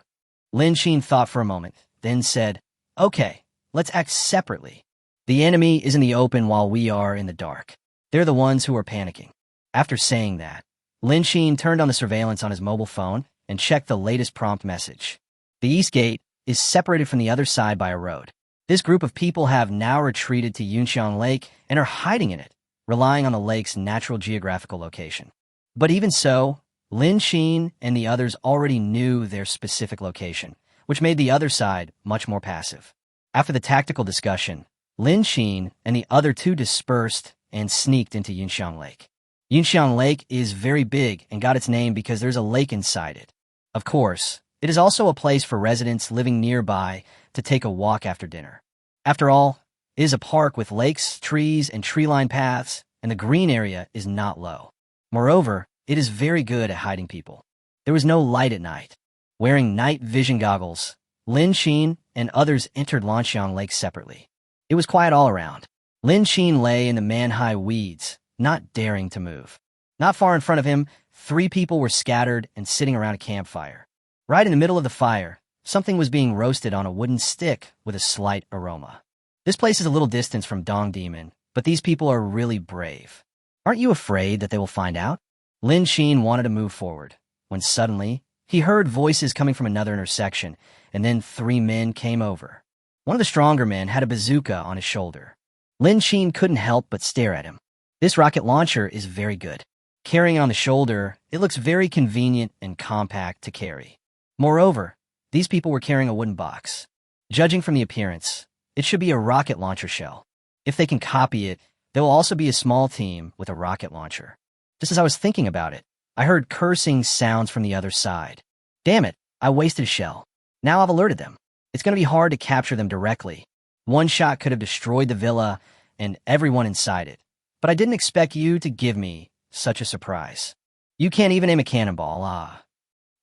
Lin Xin thought for a moment, then said, Okay, let's act separately. The enemy is in the open while we are in the dark. They're the ones who are panicking. After saying that, Lin Xin turned on the surveillance on his mobile phone and checked the latest prompt message. The East Gate is separated from the other side by a road. This group of people have now retreated to Yunxiang Lake and are hiding in it, relying on the lake's natural geographical location. But even so, Lin Xin and the others already knew their specific location, which made the other side much more passive. After the tactical discussion, Lin Xin and the other 2 dispersed and sneaked into Yunxiang Lake. Yunxiang Lake is very big and got its name because there's a lake inside it. Of course, it is also a place for residents living nearby to take a walk after dinner. After all, it is a park with lakes, trees, and tree-lined paths, and the green area is not low. Moreover, it is very good at hiding people. There was no light at night. Wearing night vision goggles, Lin Xin and others entered Lanxiang Lake separately. It was quiet all around. Lin Xin lay in the man-high weeds, not daring to move. Not far in front of him, 3 people were scattered and sitting around a campfire. Right in the middle of the fire, something was being roasted on a wooden stick with a slight aroma. This place is a little distance from Dong Demon, but these people are really brave. Aren't you afraid that they will find out? Lin Xin wanted to move forward, when suddenly, he heard voices coming from another intersection, and then 3 men came over. One of the stronger men had a bazooka on his shoulder. Lin Xin couldn't help but stare at him. This rocket launcher is very good. Carrying it on the shoulder, it looks very convenient and compact to carry. Moreover, these people were carrying a wooden box. Judging from the appearance, it should be a rocket launcher shell. If they can copy it, there will also be a small team with a rocket launcher. Just as I was thinking about it, I heard cursing sounds from the other side. Damn it, I wasted a shell. Now I've alerted them. It's going to be hard to capture them directly. One shot could have destroyed the villa and everyone inside it. But I didn't expect you to give me such a surprise. You can't even aim a cannonball, ah.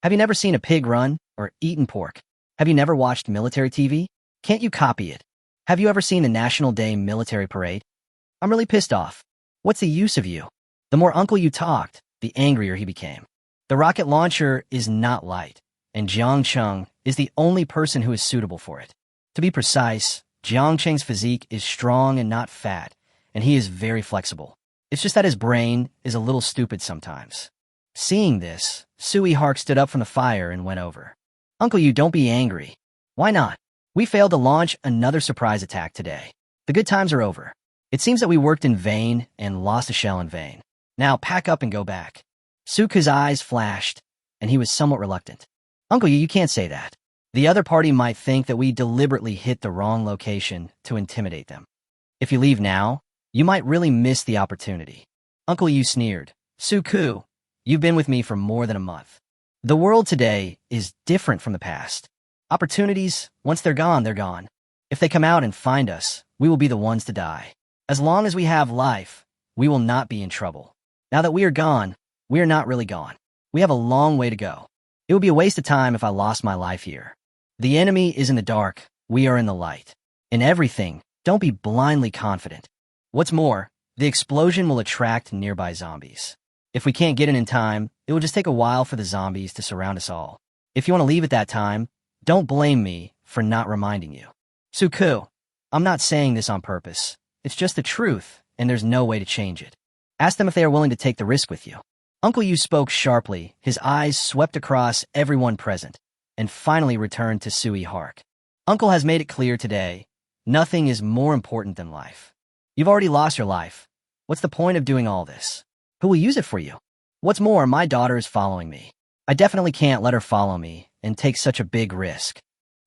Have you never seen a pig run or eaten pork? Have you never watched military TV? Can't you copy it? Have you ever seen the National Day military parade? I'm really pissed off. What's the use of you? The more Uncle Yu talked, the angrier he became. The rocket launcher is not light, and Jiang Cheng is the only person who is suitable for it. To be precise, Jiang Cheng's physique is strong and not fat, and he is very flexible. It's just that his brain is a little stupid sometimes. Seeing this, Sui Hark stood up from the fire and went over. Uncle Yu, don't be angry. Why not? We failed to launch another surprise attack today. The good times are over. It seems that we worked in vain and lost a shell in vain. Now pack up and go back. Suku's eyes flashed, and he was somewhat reluctant. Uncle Yu, you can't say that. The other party might think that we deliberately hit the wrong location to intimidate them. If you leave now, you might really miss the opportunity. Uncle Yu sneered. Suku, you've been with me for more than a month. The world today is different from the past. Opportunities, once they're gone, they're gone. If they come out and find us, we will be the ones to die. As long as we have life, we will not be in trouble. Now that we are gone, we are not really gone. We have a long way to go. It would be a waste of time if I lost my life here. The enemy is in the dark, we are in the light. In everything, don't be blindly confident. What's more, the explosion will attract nearby zombies. If we can't get in time, it will just take a while for the zombies to surround us all. If you want to leave at that time, don't blame me for not reminding you. Suku, I'm not saying this on purpose. It's just the truth, and there's no way to change it. Ask them if they are willing to take the risk with you. Uncle Yu spoke sharply, his eyes swept across everyone present, and finally returned to Sui Hark. Uncle has made it clear today, nothing is more important than life. You've already lost your life. What's the point of doing all this? Who will use it for you? What's more, my daughter is following me. I definitely can't let her follow me and take such a big risk.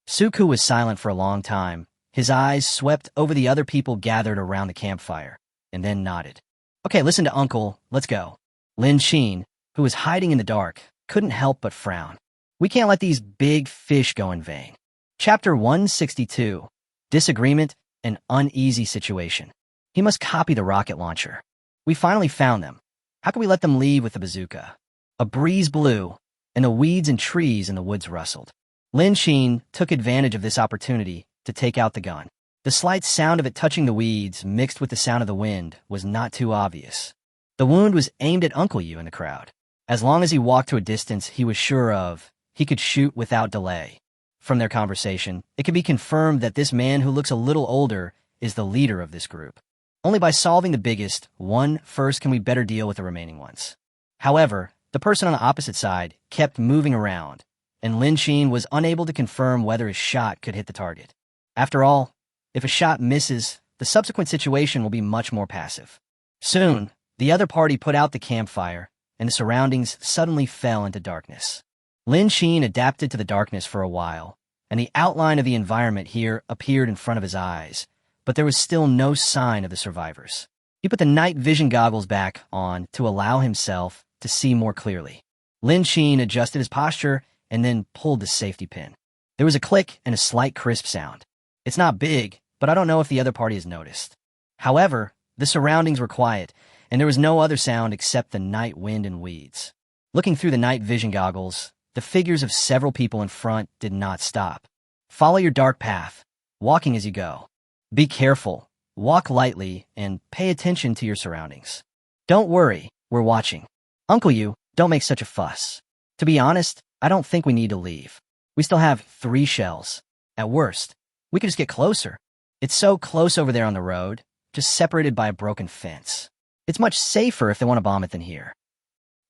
Suku was silent for a long time. His eyes swept over the other people gathered around the campfire, and then nodded. Okay, listen to Uncle, let's go. Lin Qin, who was hiding in the dark, couldn't help but frown. We can't let these big fish go in vain. Chapter 162, Disagreement and Uneasy Situation. He must copy the rocket launcher. We finally found them. How can we let them leave with the bazooka? A breeze blew, and the weeds and trees in the woods rustled. Lin Qin took advantage of this opportunity to take out the gun. The slight sound of it touching the weeds, mixed with the sound of the wind, was not too obvious. The wound was aimed at Uncle Yu in the crowd. As long as he walked to a distance he was sure of, he could shoot without delay. From their conversation, it could be confirmed that this man who looks a little older is the leader of this group. Only by solving the biggest one first can we better deal with the remaining ones. However, the person on the opposite side kept moving around, and Lin Qin was unable to confirm whether his shot could hit the target. After all, if a shot misses, the subsequent situation will be much more passive. Soon, the other party put out the campfire, and the surroundings suddenly fell into darkness. Lin Qin adapted to the darkness for a while, and the outline of the environment here appeared in front of his eyes, but there was still no sign of the survivors. He put the night vision goggles back on to allow himself to see more clearly. Lin Qin adjusted his posture and then pulled the safety pin. There was a click and a slight crisp sound. It's not big, but I don't know if the other party has noticed. However, the surroundings were quiet, and there was no other sound except the night wind and weeds. Looking through the night vision goggles, the figures of several people in front did not stop. Follow your dark path, walking as you go. Be careful, walk lightly, and pay attention to your surroundings. Don't worry, we're watching. Uncle Yu, don't make such a fuss. To be honest, I don't think we need to leave. We still have 3 shells. At worst, we could just get closer. It's so close over there on the road, just separated by a broken fence. It's much safer if they want to bomb it than here.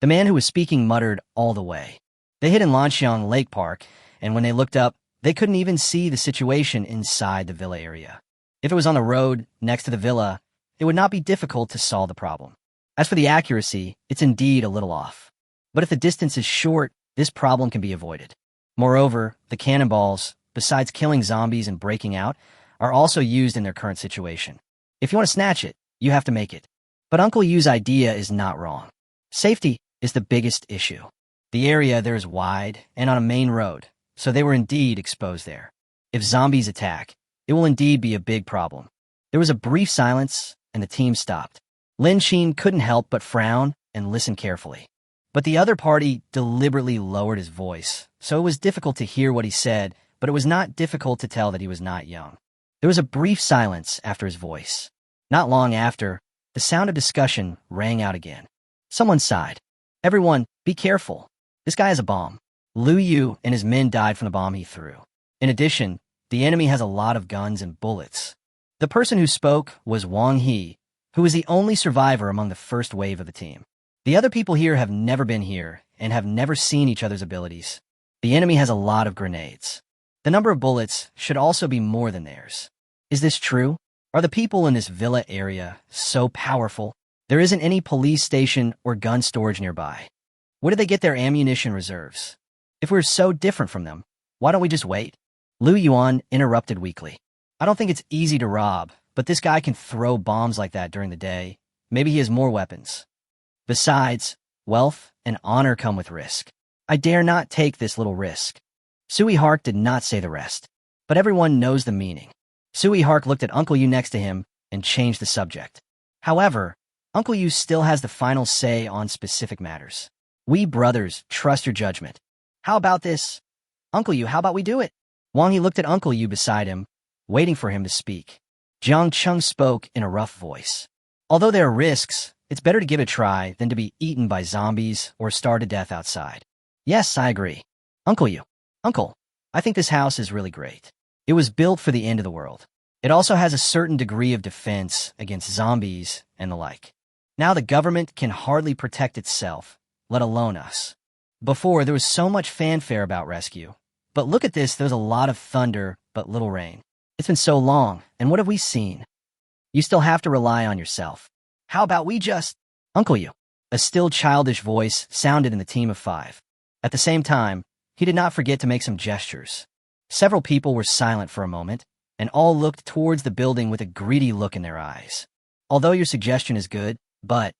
The man who was speaking muttered all the way. They hid in Lanxiang Lake Park, and when they looked up, they couldn't even see the situation inside the villa area. If it was on the road next to the villa, it would not be difficult to solve the problem. As for the accuracy, it's indeed a little off. But if the distance is short, this problem can be avoided. Moreover, the cannonballs, besides killing zombies and breaking out, are also used in their current situation. If you want to snatch it, you have to make it. But Uncle Yu's idea is not wrong. Safety is the biggest issue. The area there is wide and on a main road, so they were indeed exposed there. If zombies attack, it will indeed be a big problem. There was a brief silence, and the team stopped. Lin Qin couldn't help but frown and listen carefully. But the other party deliberately lowered his voice, so it was difficult to hear what he said, but it was not difficult to tell that he was not young. There was a brief silence after his voice. Not long after, the sound of discussion rang out again. Someone sighed. Everyone, be careful. This guy has a bomb. Liu Yu and his men died from the bomb he threw. In addition, the enemy has a lot of guns and bullets. The person who spoke was Wang He, who was the only survivor among the first wave of the team. The other people here have never been here and have never seen each other's abilities. The enemy has a lot of grenades. The number of bullets should also be more than theirs. Is this true? Are the people in this villa area so powerful? There isn't any police station or gun storage nearby. Where do they get their ammunition reserves? If we're so different from them, why don't we just wait? Liu Yuan interrupted weakly. I don't think it's easy to rob, but this guy can throw bombs like that during the day. Maybe he has more weapons. Besides, wealth and honor come with risk. I dare not take this little risk. Sui Hark did not say the rest, but everyone knows the meaning. Sui Hark looked at Uncle Yu next to him and changed the subject. However, Uncle Yu still has the final say on specific matters. We brothers trust your judgment. How about this? Uncle Yu, how about we do it? Wang Yi looked at Uncle Yu beside him, waiting for him to speak. Jiang Chung spoke in a rough voice. Although there are risks, it's better to give it a try than to be eaten by zombies or starve to death outside. Yes, I agree. Uncle Yu. Uncle, I think this house is really great. It was built for the end of the world. It also has a certain degree of defense against zombies and the like. Now the government can hardly protect itself, let alone us. Before, there was so much fanfare about rescue. But look at this, there's a lot of thunder, but little rain. It's been so long, and what have we seen? You still have to rely on yourself. How about we just... Uncle Yu. A still childish voice sounded in the team of 5. At the same time, he did not forget to make some gestures. Several people were silent for a moment, and all looked towards the building with a greedy look in their eyes. Although your suggestion is good, but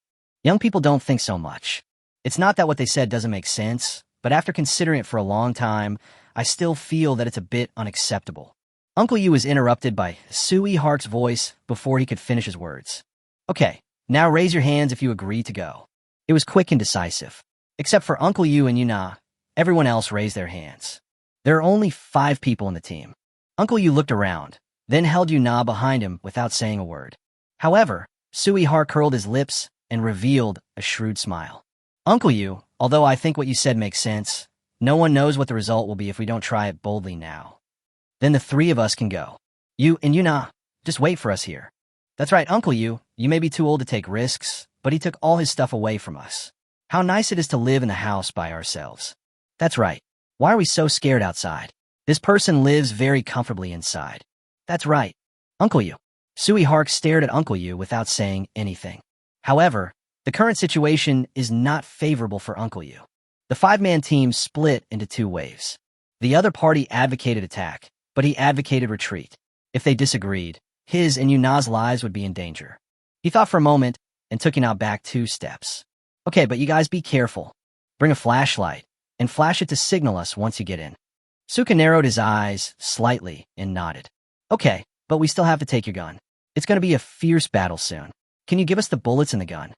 young people don't think so much. It's not that what they said doesn't make sense, but after considering it for a long time, I still feel that it's a bit unacceptable. Uncle Yu was interrupted by Sui Hark's voice before he could finish his words. Okay, now raise your hands if you agree to go. It was quick and decisive. Except for Uncle Yu and Yuna, everyone else raised their hands. There are only 5 people in the team. Uncle Yu looked around, then held Yuna behind him without saying a word. However, Sui Hark curled his lips and revealed a shrewd smile. Uncle Yu, although I think what you said makes sense, no one knows what the result will be if we don't try it boldly now. Then the 3 of us can go. You and Yuna, just wait for us here. That's right, Uncle Yu, you may be too old to take risks, but he took all his stuff away from us. How nice it is to live in the house by ourselves. That's right. Why are we so scared outside? This person lives very comfortably inside. That's right. Uncle Yu. Sui Hark stared at Uncle Yu without saying anything. However, the current situation is not favorable for Uncle Yu. The 5-man team split into 2 waves. The other party advocated attack, but he advocated retreat. If they disagreed, his and Yuna's lives would be in danger. He thought for a moment and took Yuna back 2 steps. Okay, but you guys be careful. Bring a flashlight and flash it to signal us once you get in. Suka narrowed his eyes slightly and nodded. Okay, but we still have to take your gun. It's going to be a fierce battle soon. Can you give us the bullets and the gun?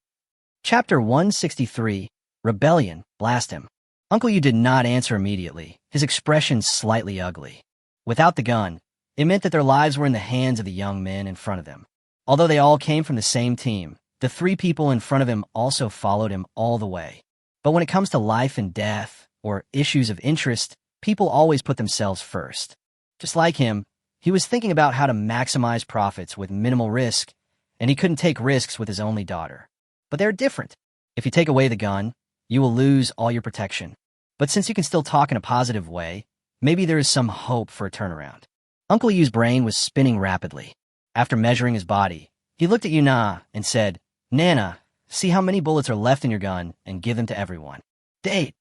Chapter 163, Rebellion, Blast Him. Uncle Yu did not answer immediately, his expression slightly ugly. Without the gun, it meant that their lives were in the hands of the young men in front of them. Although they all came from the same team, the 3 people in front of him also followed him all the way. But when it comes to life and death, or issues of interest, people always put themselves first. Just like him, he was thinking about how to maximize profits with minimal risk, and he couldn't take risks with his only daughter. But they're different. If you take away the gun, you will lose all your protection. But since you can still talk in a positive way, maybe there is some hope for a turnaround. Uncle Yu's brain was spinning rapidly. After measuring his body, he looked at Yuna and said, Nana, see how many bullets are left in your gun and give them to everyone. Date.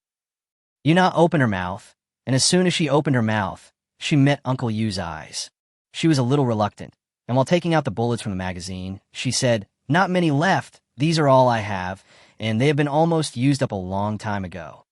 Yuna opened her mouth, and as soon as she opened her mouth, she met Uncle Yu's eyes. She was a little reluctant, and while taking out the bullets from the magazine, she said, Not many left. These are all I have, and they have been almost used up a long time ago.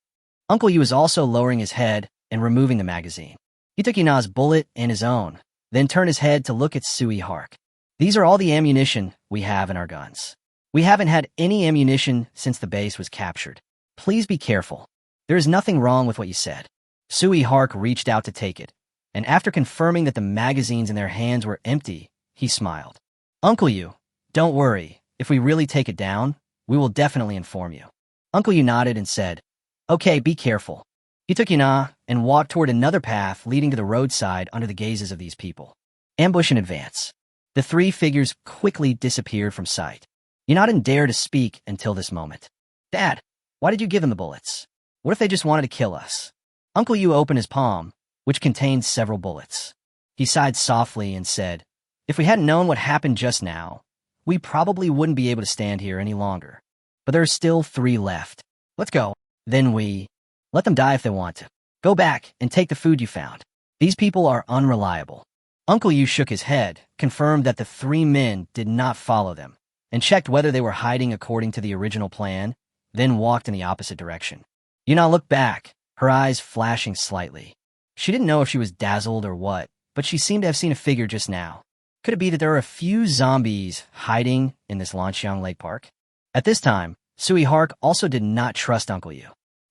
Uncle Yu was also lowering his head and removing the magazine. He took Yuna's bullet and his own, then turned his head to look at Sui Hark. These are all the ammunition we have in our guns. We haven't had any ammunition since the base was captured. Please be careful. There is nothing wrong with what you said. Sui Hark reached out to take it. and after confirming that the magazines in their hands were empty, he smiled. Uncle Yu, don't worry. If we really take it down, we will definitely inform you. Uncle Yu nodded and said, Okay, be careful. He took Yuna and walked toward another path leading to the roadside under the gazes of these people. Ambush in advance. The three figures quickly disappeared from sight. Yuna didn't dare to speak until this moment. Dad, why did you give them the bullets? What if they just wanted to kill us? Uncle Yu opened his palm, which contained several bullets. He sighed softly and said, If we hadn't known what happened just now, we probably wouldn't be able to stand here any longer. But there are still 3 left. Let's go. Then we let them die if they want to. Go back and take the food you found. These people are unreliable. Uncle Yu shook his head, confirmed that the 3 men did not follow them, and checked whether they were hiding according to the original plan, then walked in the opposite direction. Yuna looked back, her eyes flashing slightly. She didn't know if she was dazzled or what, but she seemed to have seen a figure just now. Could it be that there are a few zombies hiding in this Lanxiang Lake Park? At this time, Sui Hark also did not trust Uncle Yu.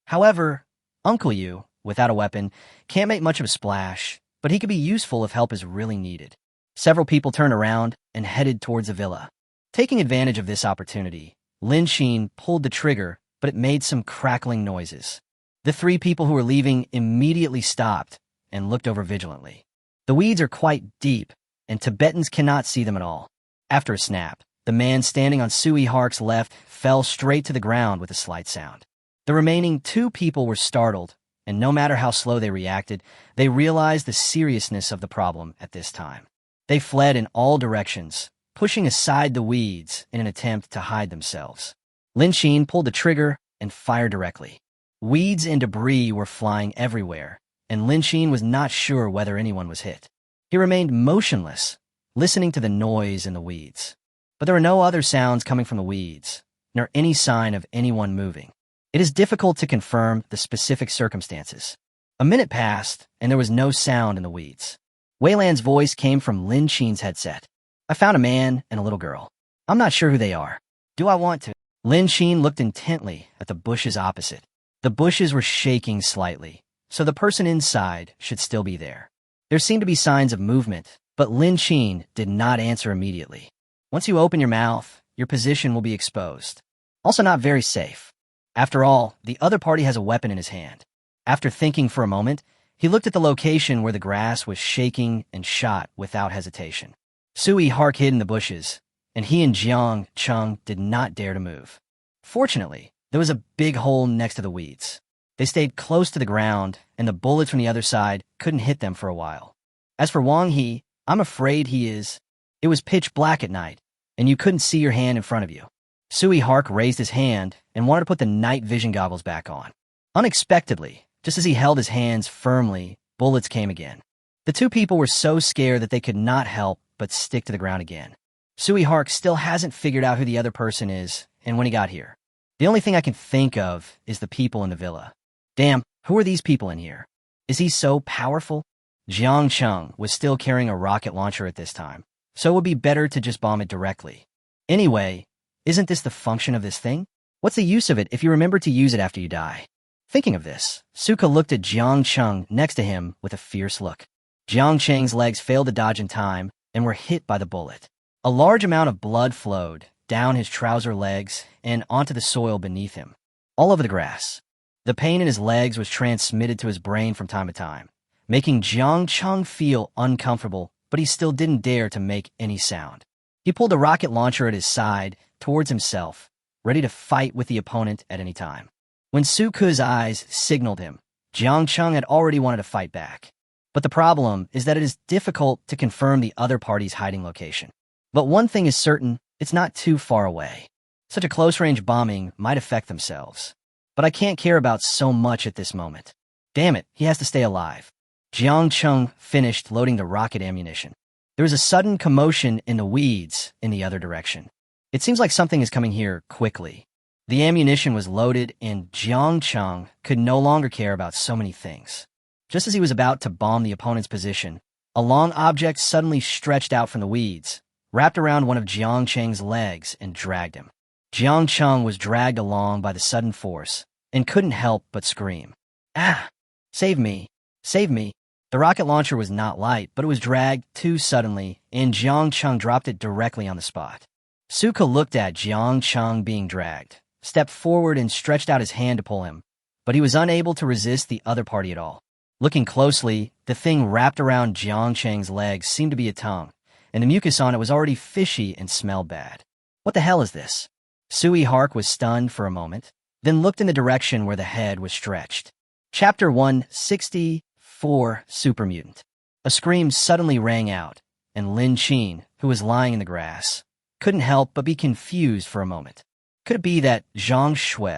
However, Uncle Yu, without a weapon, can't make much of a splash, but he could be useful if help is really needed. Several people turned around and headed towards the villa. Taking advantage of this opportunity, Lin Xin pulled the trigger, but it made some crackling noises. The 3 people who were leaving immediately stopped and looked over vigilantly. The weeds are quite deep, and Tibetans cannot see them at all. After a snap, the man standing on Sui Hark's left fell straight to the ground with a slight sound. The remaining 2 people were startled, and no matter how slow they reacted, they realized the seriousness of the problem at this time. They fled in all directions, pushing aside the weeds in an attempt to hide themselves. Lin Xin pulled the trigger and fired directly. Weeds and debris were flying everywhere, and Lin Xin was not sure whether anyone was hit. He remained motionless, listening to the noise in the weeds. But there were no other sounds coming from the weeds, nor any sign of anyone moving. It is difficult to confirm the specific circumstances. A minute passed, and there was no sound in the weeds. Weilan's voice came from Lin Xin's headset. I found a man and a little girl. I'm not sure who they are. Do I want to? Lin Xin looked intently at the bushes opposite. The bushes were shaking slightly, so the person inside should still be there. There seemed to be signs of movement, but Lin Xin did not answer immediately. Once you open your mouth, your position will be exposed. Also not very safe. After all, the other party has a weapon in his hand. After thinking for a moment, he looked at the location where the grass was shaking and shot without hesitation. Sui Hark hid in the bushes, and he and Jiang Cheng did not dare to move. Fortunately, there was a big hole next to the weeds. They stayed close to the ground, and the bullets from the other side couldn't hit them for a while. As for Wang He, I'm afraid he is. It was pitch black at night, and you couldn't see your hand in front of you. Sui Hark raised his hand and wanted to put the night vision goggles back on. Unexpectedly, just as he held his hands firmly, bullets came again. The 2 people were so scared that they could not help but stick to the ground again. Sui Hark still hasn't figured out who the other person is and when he got here. The only thing I can think of is the people in the villa. Damn, who are these people in here? Is he so powerful? Jiang Cheng was still carrying a rocket launcher at this time, so it would be better to just bomb it directly. Anyway, isn't this the function of this thing? What's the use of it if you remember to use it after you die? Thinking of this, Suka looked at Jiang Cheng next to him with a fierce look. Jiang Cheng's legs failed to dodge in time and were hit by the bullet. A large amount of blood flowed down his trouser legs and onto the soil beneath him, all over the grass. The pain in his legs was transmitted to his brain from time to time, making Jiang Cheng feel uncomfortable, but he still didn't dare to make any sound. He pulled a rocket launcher at his side towards himself, ready to fight with the opponent at any time. When Suku's eyes signaled him, Jiang Cheng had already wanted to fight back. But the problem is that it is difficult to confirm the other party's hiding location. But one thing is certain, it's not too far away. Such a close-range bombing might affect themselves. But I can't care about so much at this moment. Damn it, he has to stay alive. Jiang Cheng finished loading the rocket ammunition. There was a sudden commotion in the weeds in the other direction. It seems like something is coming here quickly. The ammunition was loaded and Jiang Cheng could no longer care about so many things. Just as he was about to bomb the opponent's position, a long object suddenly stretched out from the weeds, wrapped around one of Jiang Cheng's legs and dragged him. Jiang Cheng was dragged along by the sudden force and couldn't help but scream. Ah! Save me! Save me! The rocket launcher was not light, but it was dragged too suddenly, and Jiang Cheng dropped it directly on the spot. Suka looked at Jiang Cheng being dragged, stepped forward and stretched out his hand to pull him, but he was unable to resist the other party at all. Looking closely, the thing wrapped around Jiang Cheng's legs seemed to be a tongue, and the mucus on it was already fishy and smelled bad. What the hell is this? Sui Hark was stunned for a moment, then looked in the direction where the head was stretched. Chapter 164, Super Mutant. A scream suddenly rang out, and Lin Qin, who was lying in the grass, couldn't help but be confused for a moment. Could it be that Zhang Shui,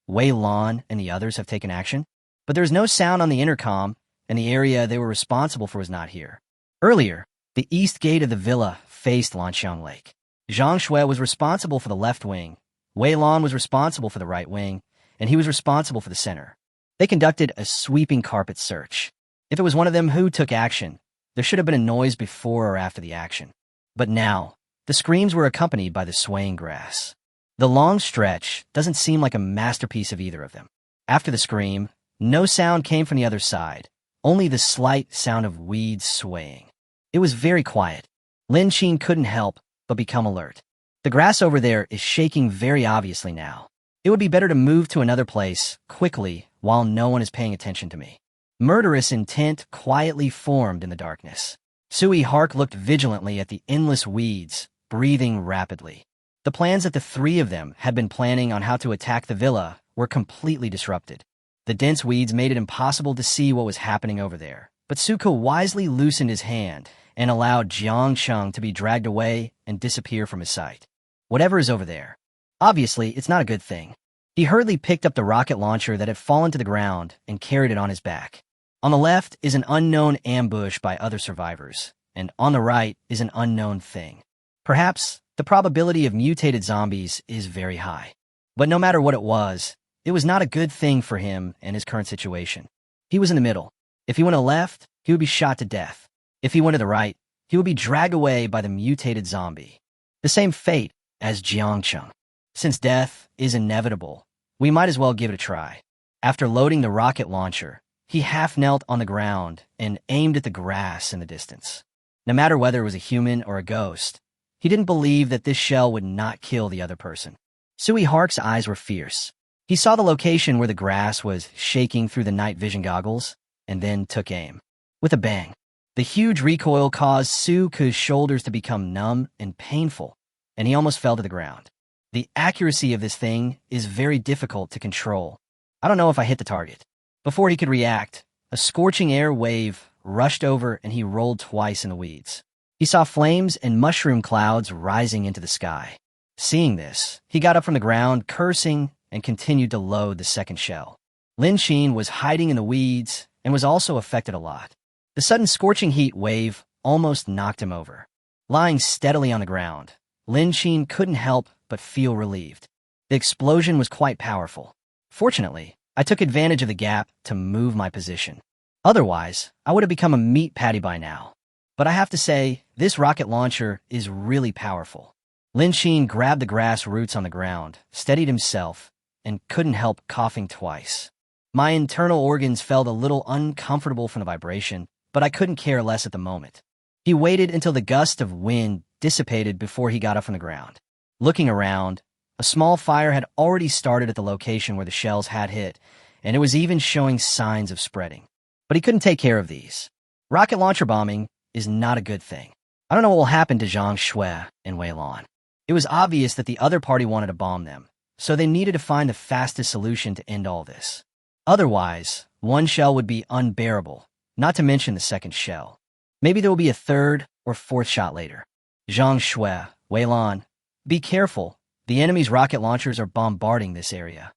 Wei Lan, and the others have taken action? But there was no sound on the intercom, and the area they were responsible for was not here. Earlier, the east gate of the villa faced Lanxiang Lake. Zhang Shui was responsible for the left wing, Wei Lan was responsible for the right wing, and he was responsible for the center. They conducted a sweeping carpet search. If it was one of them who took action, there should have been a noise before or after the action. But now, the screams were accompanied by the swaying grass. The long stretch doesn't seem like a masterpiece of either of them. After the scream, no sound came from the other side, only the slight sound of weeds swaying. It was very quiet. Lin Qin couldn't help but become alert. The grass over there is shaking very obviously now. It would be better to move to another place quickly while no one is paying attention to me. Murderous intent quietly formed in the darkness. Sui Hark looked vigilantly at the endless weeds, breathing rapidly. The plans that the three of them had been planning on how to attack the villa were completely disrupted. The dense weeds made it impossible to see what was happening over there, but Suka wisely loosened his hand and allowed Jiang Cheng to be dragged away and disappear from his sight. Whatever is over there. Obviously, it's not a good thing. He hurriedly picked up the rocket launcher that had fallen to the ground and carried it on his back. On the left is an unknown ambush by other survivors, and on the right is an unknown thing. Perhaps the probability of mutated zombies is very high. But no matter what it was not a good thing for him and his current situation. He was in the middle. If he went to the left, he would be shot to death. If he went to the right, he would be dragged away by the mutated zombie. The same fate as Jiang Cheng. Since death is inevitable, we might as well give it a try. After loading the rocket launcher, he half knelt on the ground and aimed at the grass in the distance. No matter whether it was a human or a ghost, he didn't believe that this shell would not kill the other person. Sui Hark's eyes were fierce. He saw the location where the grass was shaking through the night vision goggles, and then took aim. With a bang, the huge recoil caused Suka's shoulders to become numb and painful, and he almost fell to the ground. The accuracy of this thing is very difficult to control. I don't know if I hit the target. Before he could react, a scorching air wave rushed over and he rolled twice in the weeds. He saw flames and mushroom clouds rising into the sky. Seeing this, he got up from the ground, cursing, and continued to load the second shell. Lin Qin was hiding in the weeds and was also affected a lot. The sudden scorching heat wave almost knocked him over. Lying steadily on the ground, Lin Qin couldn't help but feel relieved. The explosion was quite powerful. Fortunately, I took advantage of the gap to move my position. Otherwise, I would have become a meat patty by now. But I have to say, this rocket launcher is really powerful. Lin Qin grabbed the grass roots on the ground, steadied himself, and couldn't help coughing twice. My internal organs felt a little uncomfortable from the vibration, but I couldn't care less at the moment. He waited until the gust of wind dissipated before he got up from the ground. Looking around, a small fire had already started at the location where the shells had hit, and it was even showing signs of spreading. But he couldn't take care of these. Rocket launcher bombing is not a good thing. I don't know what will happen to Zhang Shui and Wei Lan. It was obvious that the other party wanted to bomb them, so they needed to find the fastest solution to end all this. Otherwise, one shell would be unbearable, not to mention the second shell. Maybe there will be a third or fourth shot later. Zhang Shui, Wei Lan, be careful. The enemy's rocket launchers are bombarding this area.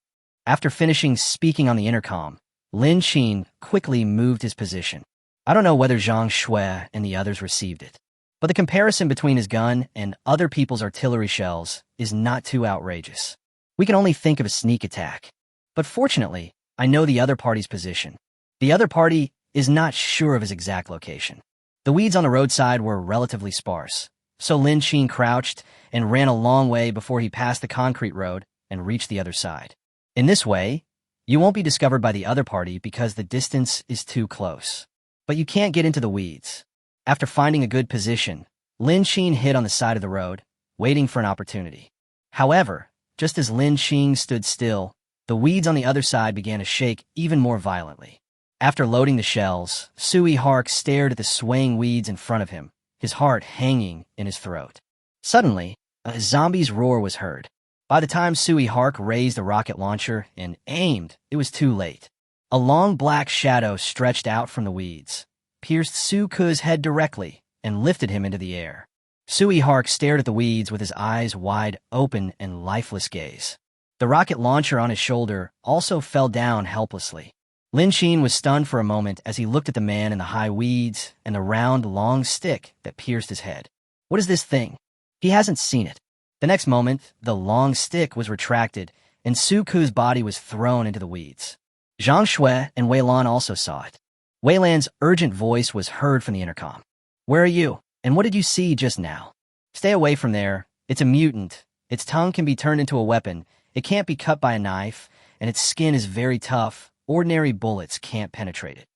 After finishing speaking on the intercom, Lin Qin quickly moved his position. I don't know whether Zhang Shui and the others received it, but the comparison between his gun and other people's artillery shells is not too outrageous. We can only think of a sneak attack. But fortunately, I know the other party's position. The other party is not sure of his exact location. The weeds on the roadside were relatively sparse, so Lin Qin crouched and ran a long way before he passed the concrete road and reached the other side. In this way, you won't be discovered by the other party because the distance is too close. but you can't get into the weeds. After finding a good position, Lin Xin hid on the side of the road, waiting for an opportunity. However, just as Lin Xin stood still, the weeds on the other side began to shake even more violently. After loading the shells, Sui Hark stared at the swaying weeds in front of him, his heart hanging in his throat. Suddenly, a zombie's roar was heard. By the time Sui Hark raised the rocket launcher and aimed, it was too late. A long black shadow stretched out from the weeds, pierced Su Ke's head directly, and lifted him into the air. Sui Hark stared at the weeds with his eyes wide open and lifeless gaze. The rocket launcher on his shoulder also fell down helplessly. Lin Xin was stunned for a moment as he looked at the man in the high weeds and the round, long stick that pierced his head. What is this thing? He hasn't seen it. The next moment, the long stick was retracted, and Su Ke's body was thrown into the weeds. Zhang Shui and Wei Lan also saw it. Wei Lan's urgent voice was heard from the intercom. "Where are you? And what did you see just now?" "Stay away from there. It's a mutant. Its tongue can be turned into a weapon. It can't be cut by a knife, and its skin is very tough. Ordinary bullets can't penetrate it.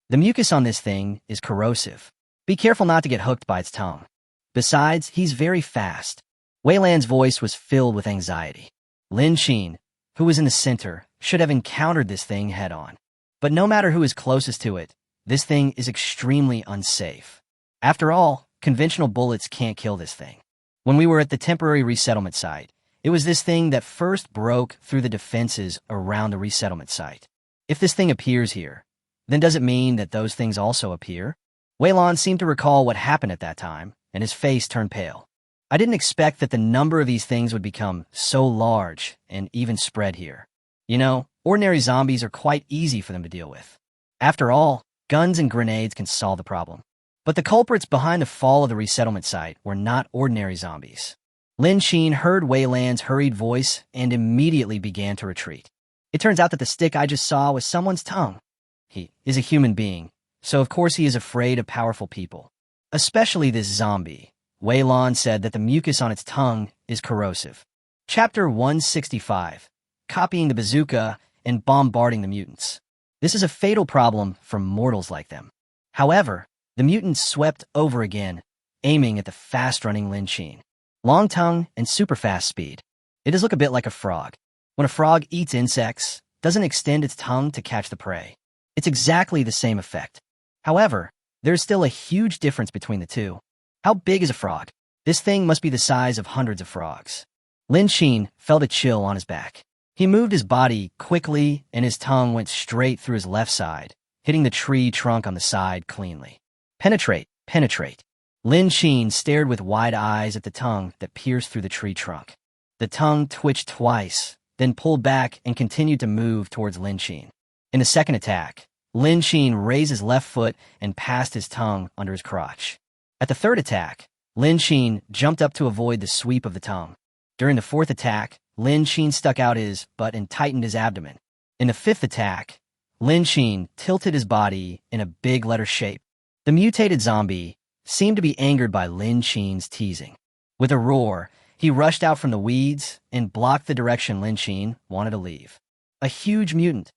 The mucus on this thing is corrosive. Be careful not to get hooked by its tongue. Besides, he's very fast." Wei Lan's voice was filled with anxiety. Lin Xin, who was in the center, should have encountered this thing head-on. But no matter who is closest to it, this thing is extremely unsafe. After all, conventional bullets can't kill this thing. When we were at the temporary resettlement site, it was this thing that first broke through the defenses around the resettlement site. If this thing appears here, then does it mean that those things also appear? Wei Lan seemed to recall what happened at that time, and his face turned pale. "I didn't expect that the number of these things would become so large and even spread here. You know, ordinary zombies are quite easy for them to deal with. After all, guns and grenades can solve the problem." But the culprits behind the fall of the resettlement site were not ordinary zombies. Lin Xin heard Wei Lan's hurried voice and immediately began to retreat. "It turns out that the stick I just saw was someone's tongue. He is a human being, so of course he is afraid of powerful people. Especially this zombie." Wei Lan said that the mucus on its tongue is corrosive. Chapter 165. Copying the bazooka and bombarding the mutants. This is a fatal problem for mortals like them. However, the mutants swept over again, aiming at the fast-running Lin Xin. Long tongue and super fast speed. It does look a bit like a frog. When a frog eats insects, doesn't extend its tongue to catch the prey. It's exactly the same effect. However, there's still a huge difference between the two. How big is a frog? This thing must be the size of hundreds of frogs. Lin Xin felt a chill on his back. He moved his body quickly, and his tongue went straight through his left side, hitting the tree trunk on the side cleanly. Penetrate, penetrate. Lin Xin stared with wide eyes at the tongue that pierced through the tree trunk. The tongue twitched twice, then pulled back and continued to move towards Lin Xin. In the second attack, Lin Xin raised his left foot and passed his tongue under his crotch. At the third attack, Lin Xin jumped up to avoid the sweep of the tongue. During the fourth attack, Lin Xin stuck out his butt and tightened his abdomen. In the fifth attack, Lin Xin tilted his body in a big letter shape. The mutated zombie seemed to be angered by Lin Xin's teasing. With a roar, he rushed out from the weeds and blocked the direction Lin Xin wanted to leave. A huge mutant.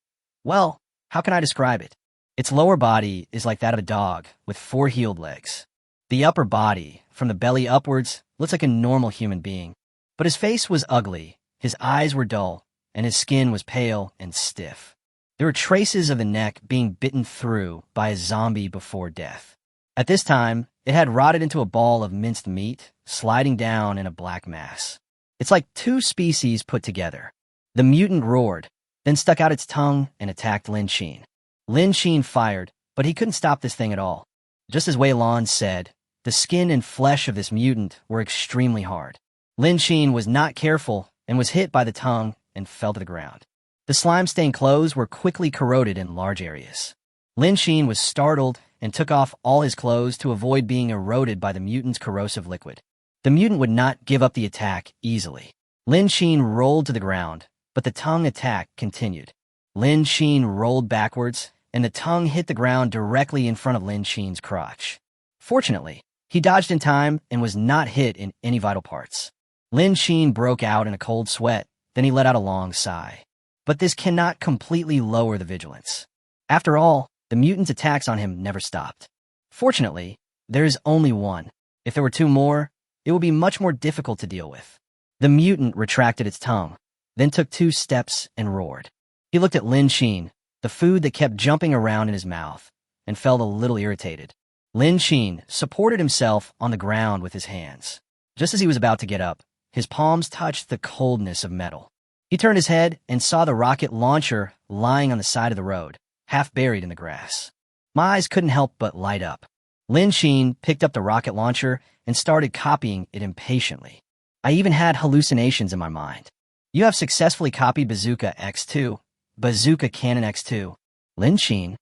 Well, how can I describe it? Its lower body is like that of a dog with 4 healed legs. The upper body, from the belly upwards, looks like a normal human being. But his face was ugly, his eyes were dull, and his skin was pale and stiff. There were traces of the neck being bitten through by a zombie before death. At this time, it had rotted into a ball of minced meat, sliding down in a black mass. It's like 2 species put together. The mutant roared, then stuck out its tongue and attacked Lin Xin. Lin Xin fired, but he couldn't stop this thing at all. Just as Wei Lan said, the skin and flesh of this mutant were extremely hard. Lin Xin was not careful and was hit by the tongue and fell to the ground. The slime-stained clothes were quickly corroded in large areas. Lin Xin was startled and took off all his clothes to avoid being eroded by the mutant's corrosive liquid. The mutant would not give up the attack easily. Lin Xin rolled to the ground, but the tongue attack continued. Lin Xin rolled backwards, and the tongue hit the ground directly in front of Lin Xin's crotch. Fortunately, he dodged in time and was not hit in any vital parts. Lin Xin broke out in a cold sweat, then he let out a long sigh. But this cannot completely lower the vigilance. After all, The mutant's attacks on him never stopped. Fortunately, there is only one. If there were two more, it would be much more difficult to deal with. The mutant retracted its tongue, then took 2 steps and roared. He looked at Lin Xin, the food that kept jumping around in his mouth, and felt a little irritated. Lin Xin supported himself on the ground with his hands. Just as he was about to get up, his palms touched the coldness of metal. He turned his head and saw the rocket launcher lying on the side of the road, half buried in the grass. My eyes couldn't help but light up. Lin Xin picked up the rocket launcher and started copying it impatiently. I even had hallucinations in my mind. You have successfully copied Bazooka X2, Bazooka Cannon X2. Lin Xin?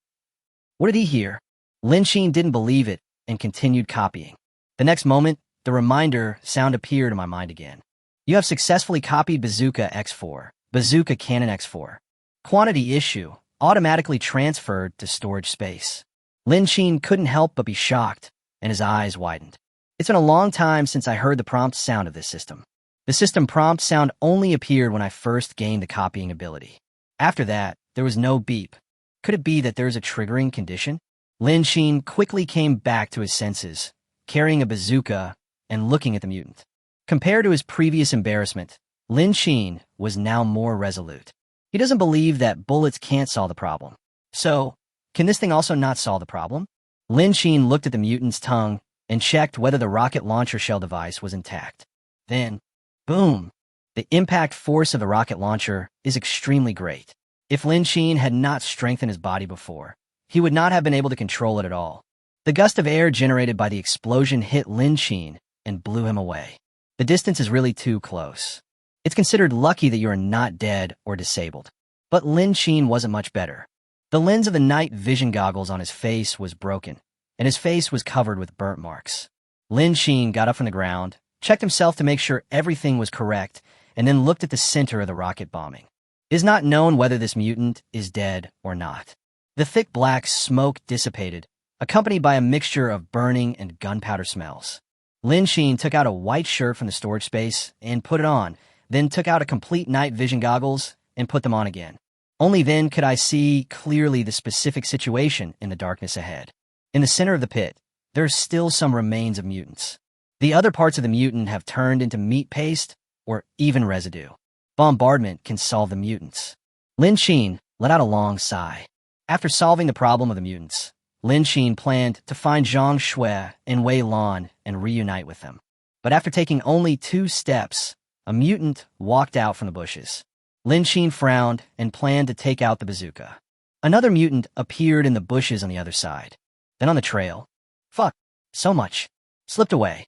What did he hear? Lin Xin didn't believe it and continued copying. The next moment, the reminder sound appeared in my mind again. You have successfully copied Bazooka X4, Bazooka Cannon X4. Quantity issue, automatically transferred to storage space. Lin Xin couldn't help but be shocked, and his eyes widened. It's been a long time since I heard the prompt sound of this system. The system prompt sound only appeared when I first gained the copying ability. After that, there was no beep. Could it be that there is a triggering condition? Lin Xin quickly came back to his senses, carrying a bazooka and looking at the mutant. Compared to his previous embarrassment, Lin Xin was now more resolute. He doesn't believe that bullets can't solve the problem. So, can this thing also not solve the problem? Lin Xin looked at the mutant's tongue and checked whether the rocket launcher shell device was intact. Then, boom! The impact force of the rocket launcher is extremely great. If Lin Xin had not strengthened his body before, he would not have been able to control it at all. The gust of air generated by the explosion hit Lin Xin and blew him away. The distance is really too close. It's considered lucky that you are not dead or disabled. But Lin Xin wasn't much better. The lens of the night vision goggles on his face was broken, and his face was covered with burnt marks. Lin Xin got up from the ground, checked himself to make sure everything was correct, and then looked at the center of the rocket bombing. It is not known whether this mutant is dead or not. The thick black smoke dissipated, accompanied by a mixture of burning and gunpowder smells. Lin Xin took out a white shirt from the storage space and put it on, then took out a complete night vision goggles and put them on again. Only then could I see clearly the specific situation in the darkness ahead. In the center of the pit, there are still some remains of mutants. The other parts of the mutant have turned into meat paste or even residue. Bombardment can solve the mutants. Lin Xin let out a long sigh. After solving the problem of the mutants, Lin Xin planned to find Zhang Shui and Wei Lan and reunite with them. But after taking only 2 steps, a mutant walked out from the bushes. Lin Xin frowned and planned to take out the bazooka. Another mutant appeared in the bushes on the other side. Then on the trail. Fuck. So much. Slipped away.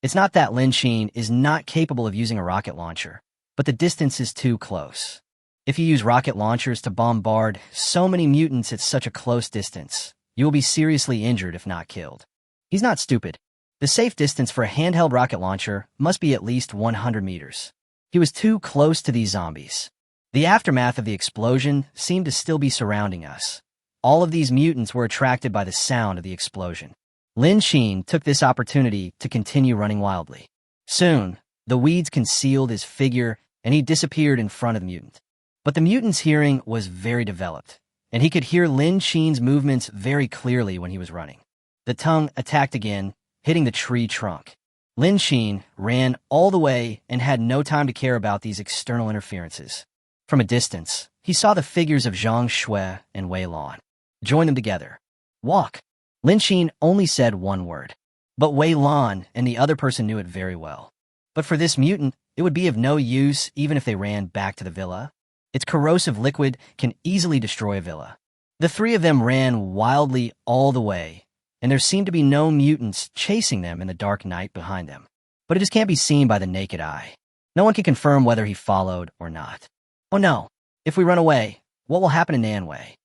It's not that Lin Xin is not capable of using a rocket launcher, but the distance is too close. If you use rocket launchers to bombard so many mutants at such a close distance, you will be seriously injured if not killed. He's not stupid. The safe distance for a handheld rocket launcher must be at least 100 meters. He was too close to these zombies. The aftermath of the explosion seemed to still be surrounding us. All of these mutants were attracted by the sound of the explosion. Lin Xin took this opportunity to continue running wildly. Soon, the weeds concealed his figure and he disappeared in front of the mutant. But the mutant's hearing was very developed, and he could hear Lin Xin's movements very clearly when he was running. The tongue attacked again, hitting the tree trunk. Lin Xin ran all the way and had no time to care about these external interferences. From a distance, he saw the figures of Zhang Shui and Wei Lan. Join them together. Walk. Lin Xin only said one word. But Wei Lan and the other person knew it very well. But for this mutant, it would be of no use even if they ran back to the villa. Its corrosive liquid can easily destroy a villa. The 3 of them ran wildly all the way, and there seemed to be no mutants chasing them in the dark night behind them. But it just can't be seen by the naked eye. No one can confirm whether he followed or not. Oh no, if we run away, what will happen to Nanwei?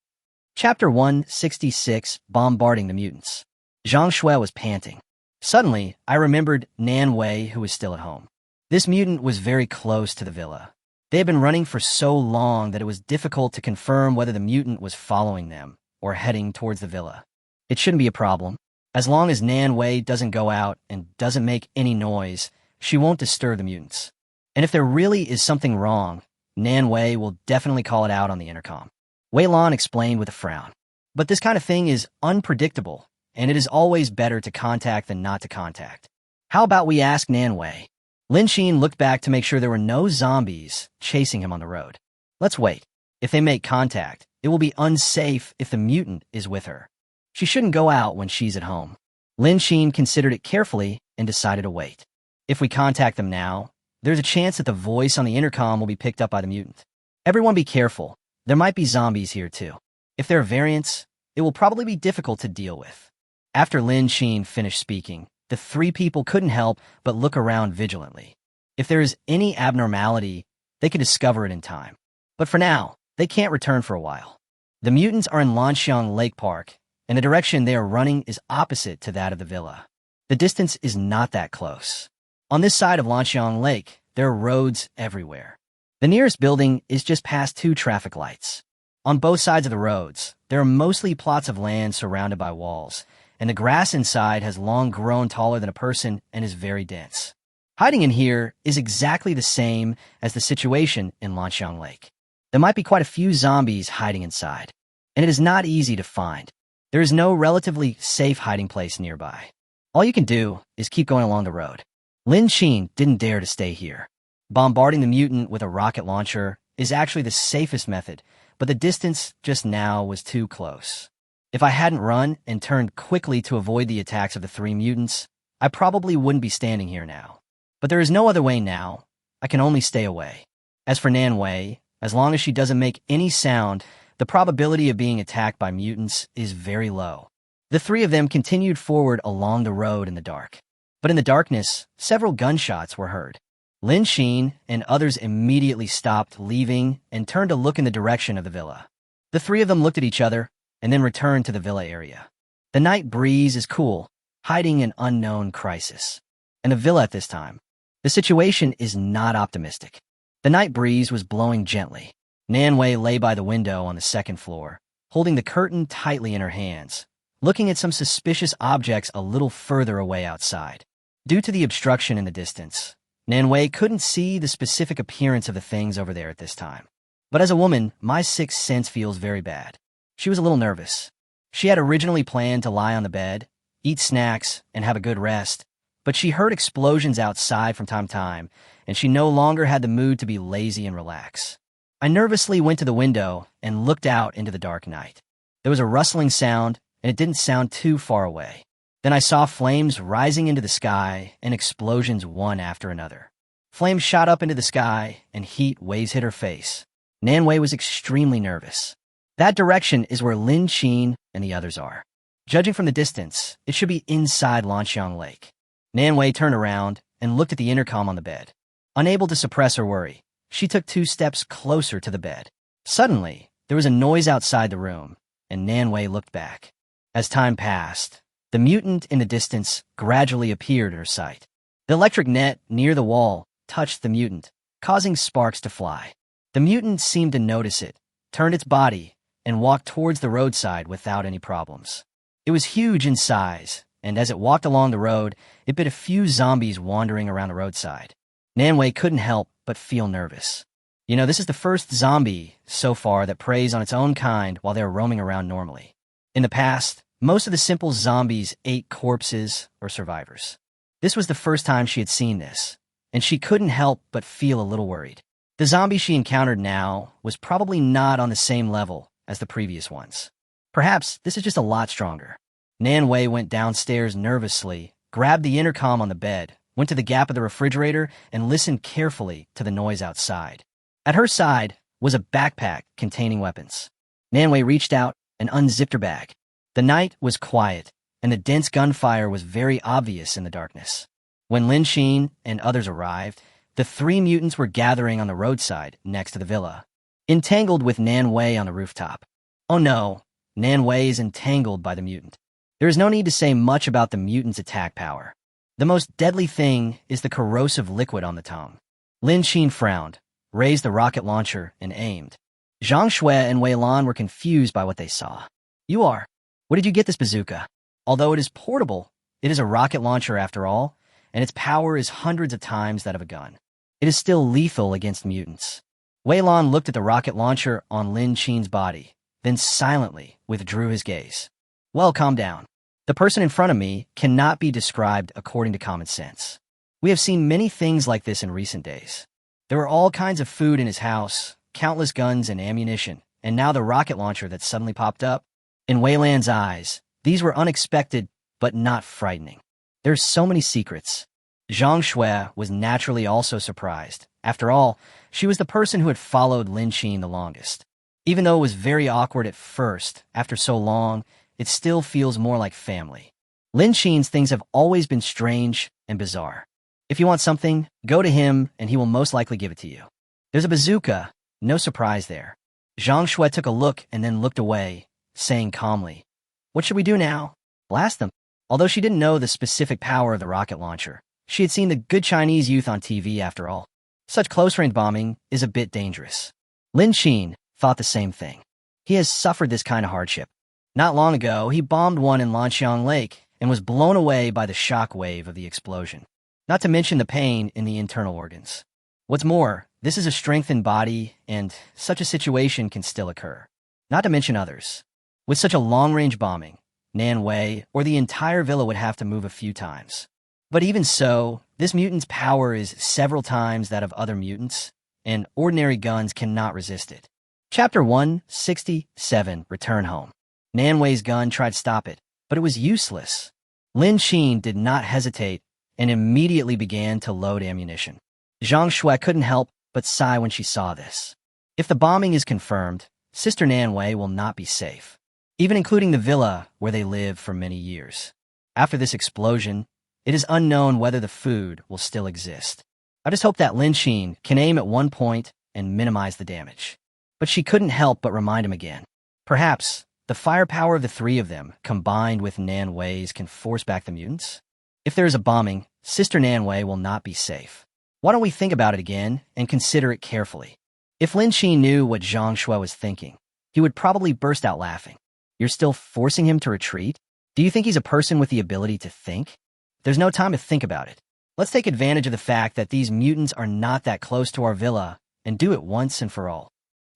Chapter 166, Bombarding the Mutants. Zhang Shui was panting. Suddenly, I remembered Nanwei, who was still at home. This mutant was very close to the villa. They had been running for so long that it was difficult to confirm whether the mutant was following them or heading towards the villa. It shouldn't be a problem. As long as Nanwei doesn't go out and doesn't make any noise, she won't disturb the mutants. And if there really is something wrong, Nanwei will definitely call it out on the intercom. Wei Lan explained with a frown. But this kind of thing is unpredictable, and it is always better to contact than not to contact. How about we ask Nanwei? Lin Xin looked back to make sure there were no zombies chasing him on the road. Let's wait. If they make contact, it will be unsafe if the mutant is with her. She shouldn't go out when she's at home. Lin Xin considered it carefully and decided to wait. If we contact them now, there's a chance that the voice on the intercom will be picked up by the mutant. Everyone be careful. There might be zombies here too. If there are variants, it will probably be difficult to deal with. After Lin Xin finished speaking, the three people couldn't help but look around vigilantly. If there is any abnormality, they could discover it in time. But for now, they can't return for a while. The mutants are in Lanxiang Lake Park, and the direction they are running is opposite to that of the villa. The distance is not that close. On this side of Lanxiang Lake, there are roads everywhere. The nearest building is just past 2 traffic lights. On both sides of the roads, there are mostly plots of land surrounded by walls, and the grass inside has long grown taller than a person and is very dense. Hiding in here is exactly the same as the situation in Lanxiang Lake. There might be quite a few zombies hiding inside, and it is not easy to find. There is no relatively safe hiding place nearby. All you can do is keep going along the road. Lin Xin didn't dare to stay here. Bombarding the mutant with a rocket launcher is actually the safest method, but the distance just now was too close. If I hadn't run and turned quickly to avoid the attacks of the 3 mutants, I probably wouldn't be standing here now. But there is no other way now. I can only stay away. As for Nanwei, as long as she doesn't make any sound, the probability of being attacked by mutants is very low. The 3 of them continued forward along the road in the dark. But in the darkness, several gunshots were heard. Lin Xin and others immediately stopped leaving and turned to look in the direction of the villa. The 3 of them looked at each other and then returned to the villa area. The night breeze is cool, hiding an unknown crisis. And the villa at this time, the situation is not optimistic. The night breeze was blowing gently. Nanwei lay by the window on the 2nd floor, holding the curtain tightly in her hands, looking at some suspicious objects a little further away outside. Due to the obstruction in the distance, Nanwei couldn't see the specific appearance of the things over there at this time. But as a woman, my 6th sense feels very bad. She was a little nervous. She had originally planned to lie on the bed, eat snacks, and have a good rest, but she heard explosions outside from time to time, and she no longer had the mood to be lazy and relax. I nervously went to the window and looked out into the dark night. There was a rustling sound, and it didn't sound too far away. Then I saw flames rising into the sky and explosions one after another. Flames shot up into the sky, and heat waves hit her face. Nanwei was extremely nervous. That direction is where Lin Xin and the others are. Judging from the distance, it should be inside Lanxiang Lake. Nanwei turned around and looked at the intercom on the bed. Unable to suppress her worry, she took 2 steps closer to the bed. Suddenly, there was a noise outside the room, and Nanwei looked back. As time passed, the mutant in the distance gradually appeared in her sight. The electric net near the wall touched the mutant, causing sparks to fly. The mutant seemed to notice it, turned its body, and walked towards the roadside without any problems. It was huge in size, and as it walked along the road, it bit a few zombies wandering around the roadside. Nanwei couldn't help but feel nervous. This is the first zombie so far that preys on its own kind while they're roaming around normally. In the past, most of the simple zombies ate corpses or survivors. This was the first time she had seen this, and she couldn't help but feel a little worried. The zombie she encountered now was probably not on the same level as the previous ones. Perhaps this is just a lot stronger. Nanwei went downstairs nervously, grabbed the intercom on the bed, went to the gap of the refrigerator, and listened carefully to the noise outside. At her side was a backpack containing weapons. Nanwei reached out and unzipped her bag. The night was quiet, and the dense gunfire was very obvious in the darkness. When Lin Xin and others arrived, the 3 mutants were gathering on the roadside next to the villa, entangled with Nanwei on the rooftop. Oh no, Nanwei is entangled by the mutant. There is no need to say much about the mutant's attack power. The most deadly thing is the corrosive liquid on the tongue. Lin Xin frowned, raised the rocket launcher, and aimed. Zhang Shui and Wei Lan were confused by what they saw. You are. Where did you get this bazooka? Although it is portable, it is a rocket launcher after all, and its power is hundreds of times that of a gun. It is still lethal against mutants. Wei Lan looked at the rocket launcher on Lin Xin's body, then silently withdrew his gaze. Well, calm down. The person in front of me cannot be described according to common sense. We have seen many things like this in recent days. There were all kinds of food in his house, countless guns and ammunition, and now the rocket launcher that suddenly popped up. In Wei Lan's eyes, these were unexpected but not frightening. There's so many secrets. Zhang Shui was naturally also surprised. After all, she was the person who had followed Lin Qin the longest. Even though it was very awkward at first, after so long, it still feels more like family. Lin Qin's things have always been strange and bizarre. If you want something, go to him and he will most likely give it to you. There's a bazooka, no surprise there. Zhang Shui took a look and then looked away, saying calmly, "What should we do now?" Blast them. Although she didn't know the specific power of the rocket launcher, she had seen the good Chinese youth on TV after all. Such close-range bombing is a bit dangerous. Lin Qin thought the same thing. He has suffered this kind of hardship. Not long ago, he bombed one in Lanxiang Lake and was blown away by the shock wave of the explosion. Not to mention the pain in the internal organs. What's more, this is a strengthened body, and such a situation can still occur. Not to mention others. With such a long-range bombing, Nan Wei or the entire villa would have to move a few times. But even so, this mutant's power is several times that of other mutants, and ordinary guns cannot resist it. Chapter 167, Return Home. Nan Wei's gun tried to stop it, but it was useless. Lin Qin did not hesitate and immediately began to load ammunition. Zhang Shui couldn't help but sigh when she saw this. If the bombing is confirmed, Sister Nan Wei will not be safe, even including the villa where they lived for many years. After this explosion, it is unknown whether the food will still exist. I just hope that Lin Qin can aim at one point and minimize the damage. But she couldn't help but remind him again. Perhaps the firepower of the three of them, combined with Nan Wei's, can force back the mutants? If there is a bombing, Sister Nan Wei will not be safe. Why don't we think about it again and consider it carefully? If Lin Qin knew what Zhang Shui was thinking, he would probably burst out laughing. You're still forcing him to retreat? Do you think he's a person with the ability to think? There's no time to think about it. Let's take advantage of the fact that these mutants are not that close to our villa and do it once and for all.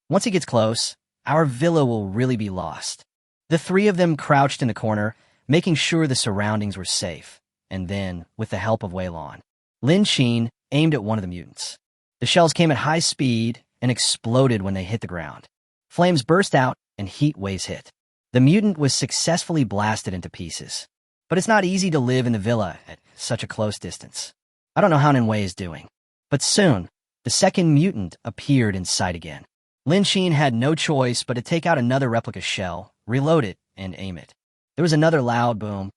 Once he gets close, our villa will really be lost. The three of them crouched in the corner, making sure the surroundings were safe, and then, with the help of Wei Lan, Lin Qin aimed at one of the mutants. The shells came at high speed and exploded when they hit the ground. Flames burst out and heat waves hit. The mutant was successfully blasted into pieces. But it's not easy to live in the villa at such a close distance. I don't know how Nan Wei is doing. But soon, the second mutant appeared in sight again. Lin Qin had no choice but to take out another replica shell, reload it, and aim it. There was another loud boom.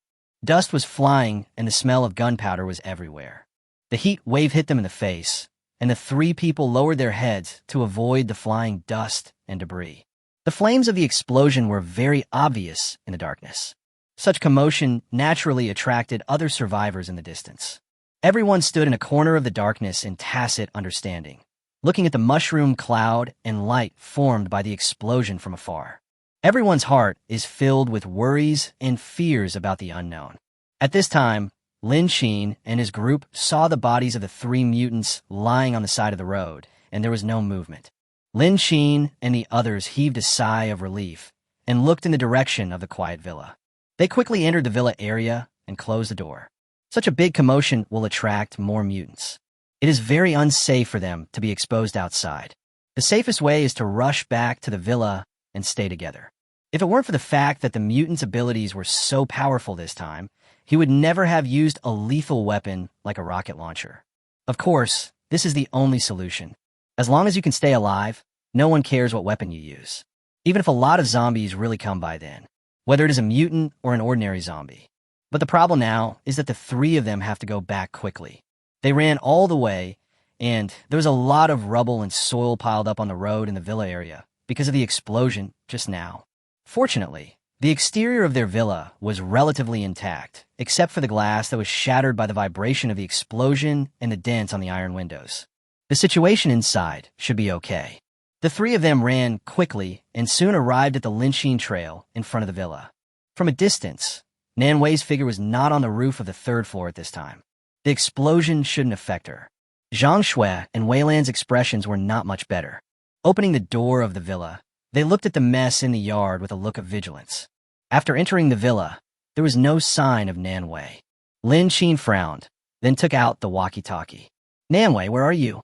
Dust was flying, and the smell of gunpowder was everywhere. The heat wave hit them in the face, and the three people lowered their heads to avoid the flying dust and debris. The flames of the explosion were very obvious in the darkness. Such commotion naturally attracted other survivors in the distance. Everyone stood in a corner of the darkness in tacit understanding, looking at the mushroom cloud and light formed by the explosion from afar. Everyone's heart is filled with worries and fears about the unknown. At this time, Lin Qin and his group saw the bodies of the three mutants lying on the side of the road, and there was no movement. Lin Qin and the others heaved a sigh of relief and looked in the direction of the quiet villa. They quickly entered the villa area and closed the door. Such a big commotion will attract more mutants. It is very unsafe for them to be exposed outside. The safest way is to rush back to the villa and stay together. If it weren't for the fact that the mutant's abilities were so powerful this time, he would never have used a lethal weapon like a rocket launcher. Of course, this is the only solution. As long as you can stay alive, no one cares what weapon you use. Even if a lot of zombies really come by then, whether it is a mutant or an ordinary zombie. But the problem now is that the three of them have to go back quickly. They ran all the way, and there was a lot of rubble and soil piled up on the road in the villa area because of the explosion just now. Fortunately, the exterior of their villa was relatively intact, except for the glass that was shattered by the vibration of the explosion and the dents on the iron windows. The situation inside should be okay. The three of them ran quickly and soon arrived at the Lin Qin trail in front of the villa. From a distance, Nan Wei's figure was not on the roof of the third floor at this time. The explosion shouldn't affect her. Zhang Shui and Wei Lan's expressions were not much better. Opening the door of the villa, They looked at the mess in the yard with a look of vigilance. After entering the villa, there was no sign of Nanwei. Lin Qin frowned, then took out the walkie-talkie. "Nanwei, where are you?"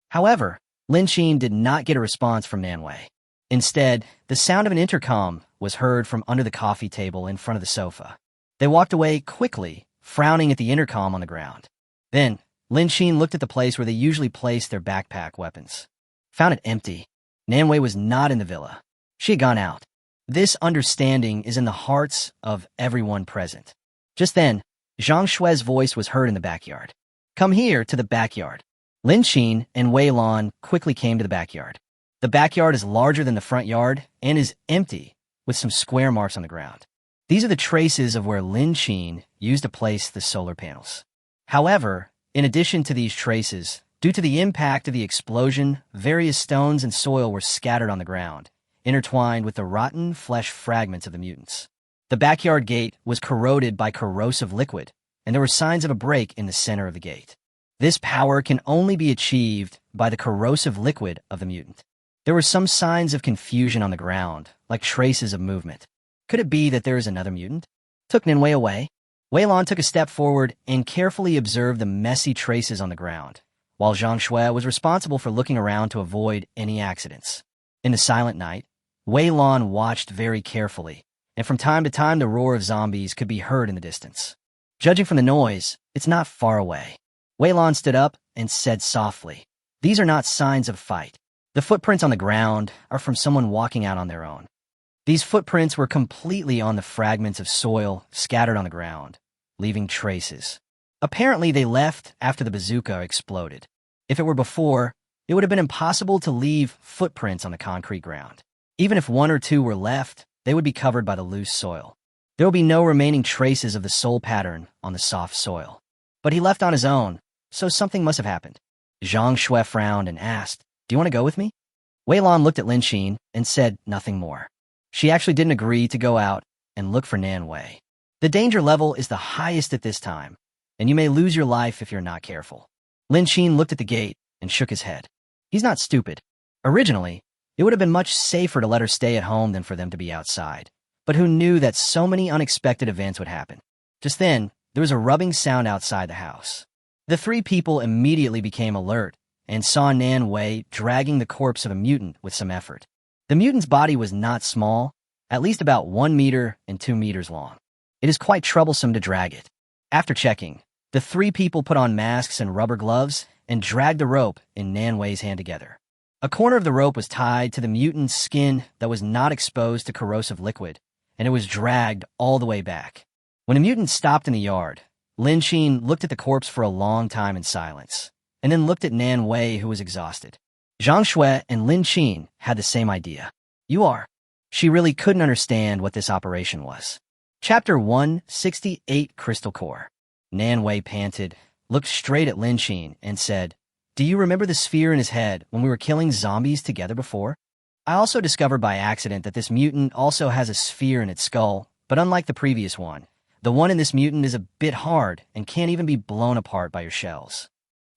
However, Lin Qin did not get a response from Nanwei. Instead, the sound of an intercom was heard from under the coffee table in front of the sofa. They walked away quickly, frowning at the intercom on the ground. Then, Lin Qin looked at the place where they usually placed their backpack weapons. Found it empty. Nanwei was not in the villa. She had gone out. This understanding is in the hearts of everyone present. Just then, Zhang Shui's voice was heard in the backyard. "Come here to the backyard." Lin Qin and Wei Lan quickly came to the backyard. The backyard is larger than the front yard and is empty, with some square marks on the ground. These are the traces of where Lin Qin used to place the solar panels. However, in addition to these traces, due to the impact of the explosion, various stones and soil were scattered on the ground, intertwined with the rotten flesh fragments of the mutants. The backyard gate was corroded by corrosive liquid, and there were signs of a break in the center of the gate. This power can only be achieved by the corrosive liquid of the mutant. There were some signs of confusion on the ground, like traces of movement. Could it be that there is another mutant? Took Nanwei away? Wei Lan took a step forward and carefully observed the messy traces on the ground, while Zhang Shui was responsible for looking around to avoid any accidents. In the silent night, Wei Lan watched very carefully, and from time to time the roar of zombies could be heard in the distance. Judging from the noise, it's not far away. Wei Lan stood up and said softly, "These are not signs of fight. The footprints on the ground are from someone walking out on their own." These footprints were completely on the fragments of soil scattered on the ground, leaving traces. Apparently, they left after the bazooka exploded. If it were before, it would have been impossible to leave footprints on the concrete ground. Even if one or two were left, they would be covered by the loose soil. There will be no remaining traces of the soul pattern on the soft soil. But he left on his own, so something must have happened. Zhang Shui frowned and asked, "Do you want to go with me?" Wei Lan looked at Lin Qin and said nothing more. She actually didn't agree to go out and look for Nanwei. The danger level is the highest at this time, and you may lose your life if you're not careful. Lin Qin looked at the gate and shook his head. He's not stupid. Originally, it would have been much safer to let her stay at home than for them to be outside. But who knew that so many unexpected events would happen? Just then, there was a rubbing sound outside the house. The three people immediately became alert and saw Nanwei dragging the corpse of a mutant with some effort. The mutant's body was not small, at least about 1 meter and 2 meters long. It is quite troublesome to drag it. After checking, the three people put on masks and rubber gloves and dragged the rope in Nanwei's hand together. A corner of the rope was tied to the mutant's skin that was not exposed to corrosive liquid, and it was dragged all the way back. When the mutant stopped in the yard, Lin Qin looked at the corpse for a long time in silence, and then looked at Nanwei, who was exhausted. Zhang Shui and Lin Qin had the same idea. "You are." She really couldn't understand what this operation was. Chapter 168, Crystal Core. Nanwei panted, looked straight at Lin Qin, and said, "Do you remember the sphere in his head when we were killing zombies together before? I also discovered by accident that this mutant also has a sphere in its skull, but unlike the previous one, the one in this mutant is a bit hard and can't even be blown apart by your shells.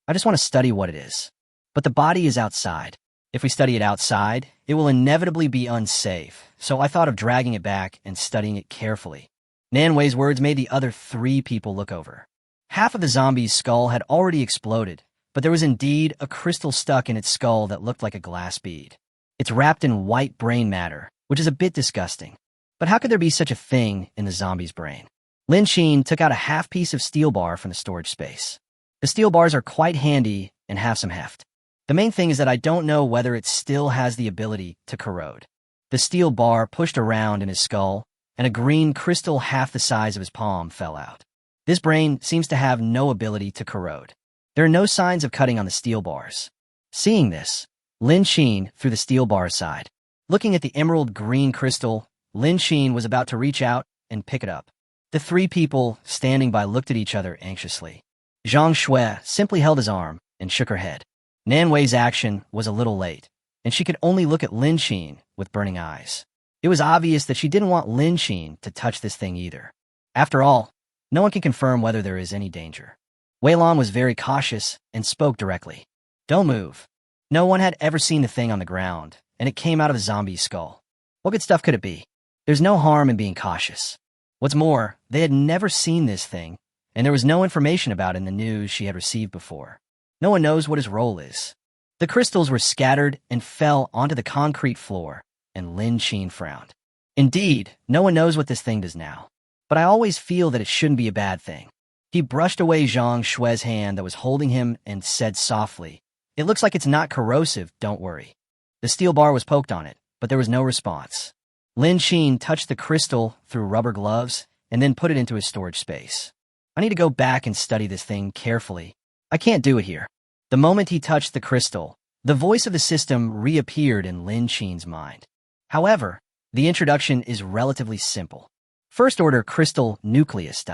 I just want to study what it is. But the body is outside. If we study it outside, it will inevitably be unsafe, so I thought of dragging it back and studying it carefully." Nanwei's words made the other three people look over. Half of the zombie's skull had already exploded, but there was indeed a crystal stuck in its skull that looked like a glass bead. It's wrapped in white brain matter, which is a bit disgusting. But how could there be such a thing in the zombie's brain? Lin Qin took out a half piece of steel bar from the storage space. The steel bars are quite handy and have some heft. The main thing is that I don't know whether it still has the ability to corrode. The steel bar pushed around in his skull, and a green crystal half the size of his palm fell out. This brain seems to have no ability to corrode. There are no signs of cutting on the steel bars. Seeing this, Lin Qin threw the steel bar aside. Looking at the emerald green crystal, Lin Qin was about to reach out and pick it up. The three people standing by looked at each other anxiously. Zhang Shui simply held his arm and shook her head. Nanwei's action was a little late, and she could only look at Lin Qin with burning eyes. It was obvious that she didn't want Lin Qin to touch this thing either. After all, no one can confirm whether there is any danger. Wei Lan was very cautious and spoke directly. "Don't move." No one had ever seen the thing on the ground, and it came out of a zombie's skull. What good stuff could it be? There's no harm in being cautious. What's more, they had never seen this thing, and there was no information about it in the news she had received before. No one knows what his role is. The crystals were scattered and fell onto the concrete floor, and Lin Qin frowned. Indeed, no one knows what this thing does now. But I always feel that it shouldn't be a bad thing. He brushed away Zhang Shui's hand that was holding him and said softly, "It looks like it's not corrosive, don't worry." The steel bar was poked on it, but there was no response. Lin Qin touched the crystal through rubber gloves and then put it into his storage space. I need to go back and study this thing carefully. I can't do it here. The moment he touched the crystal, the voice of the system reappeared in Lin Qin's mind. However, the introduction is relatively simple. First order crystal nucleus.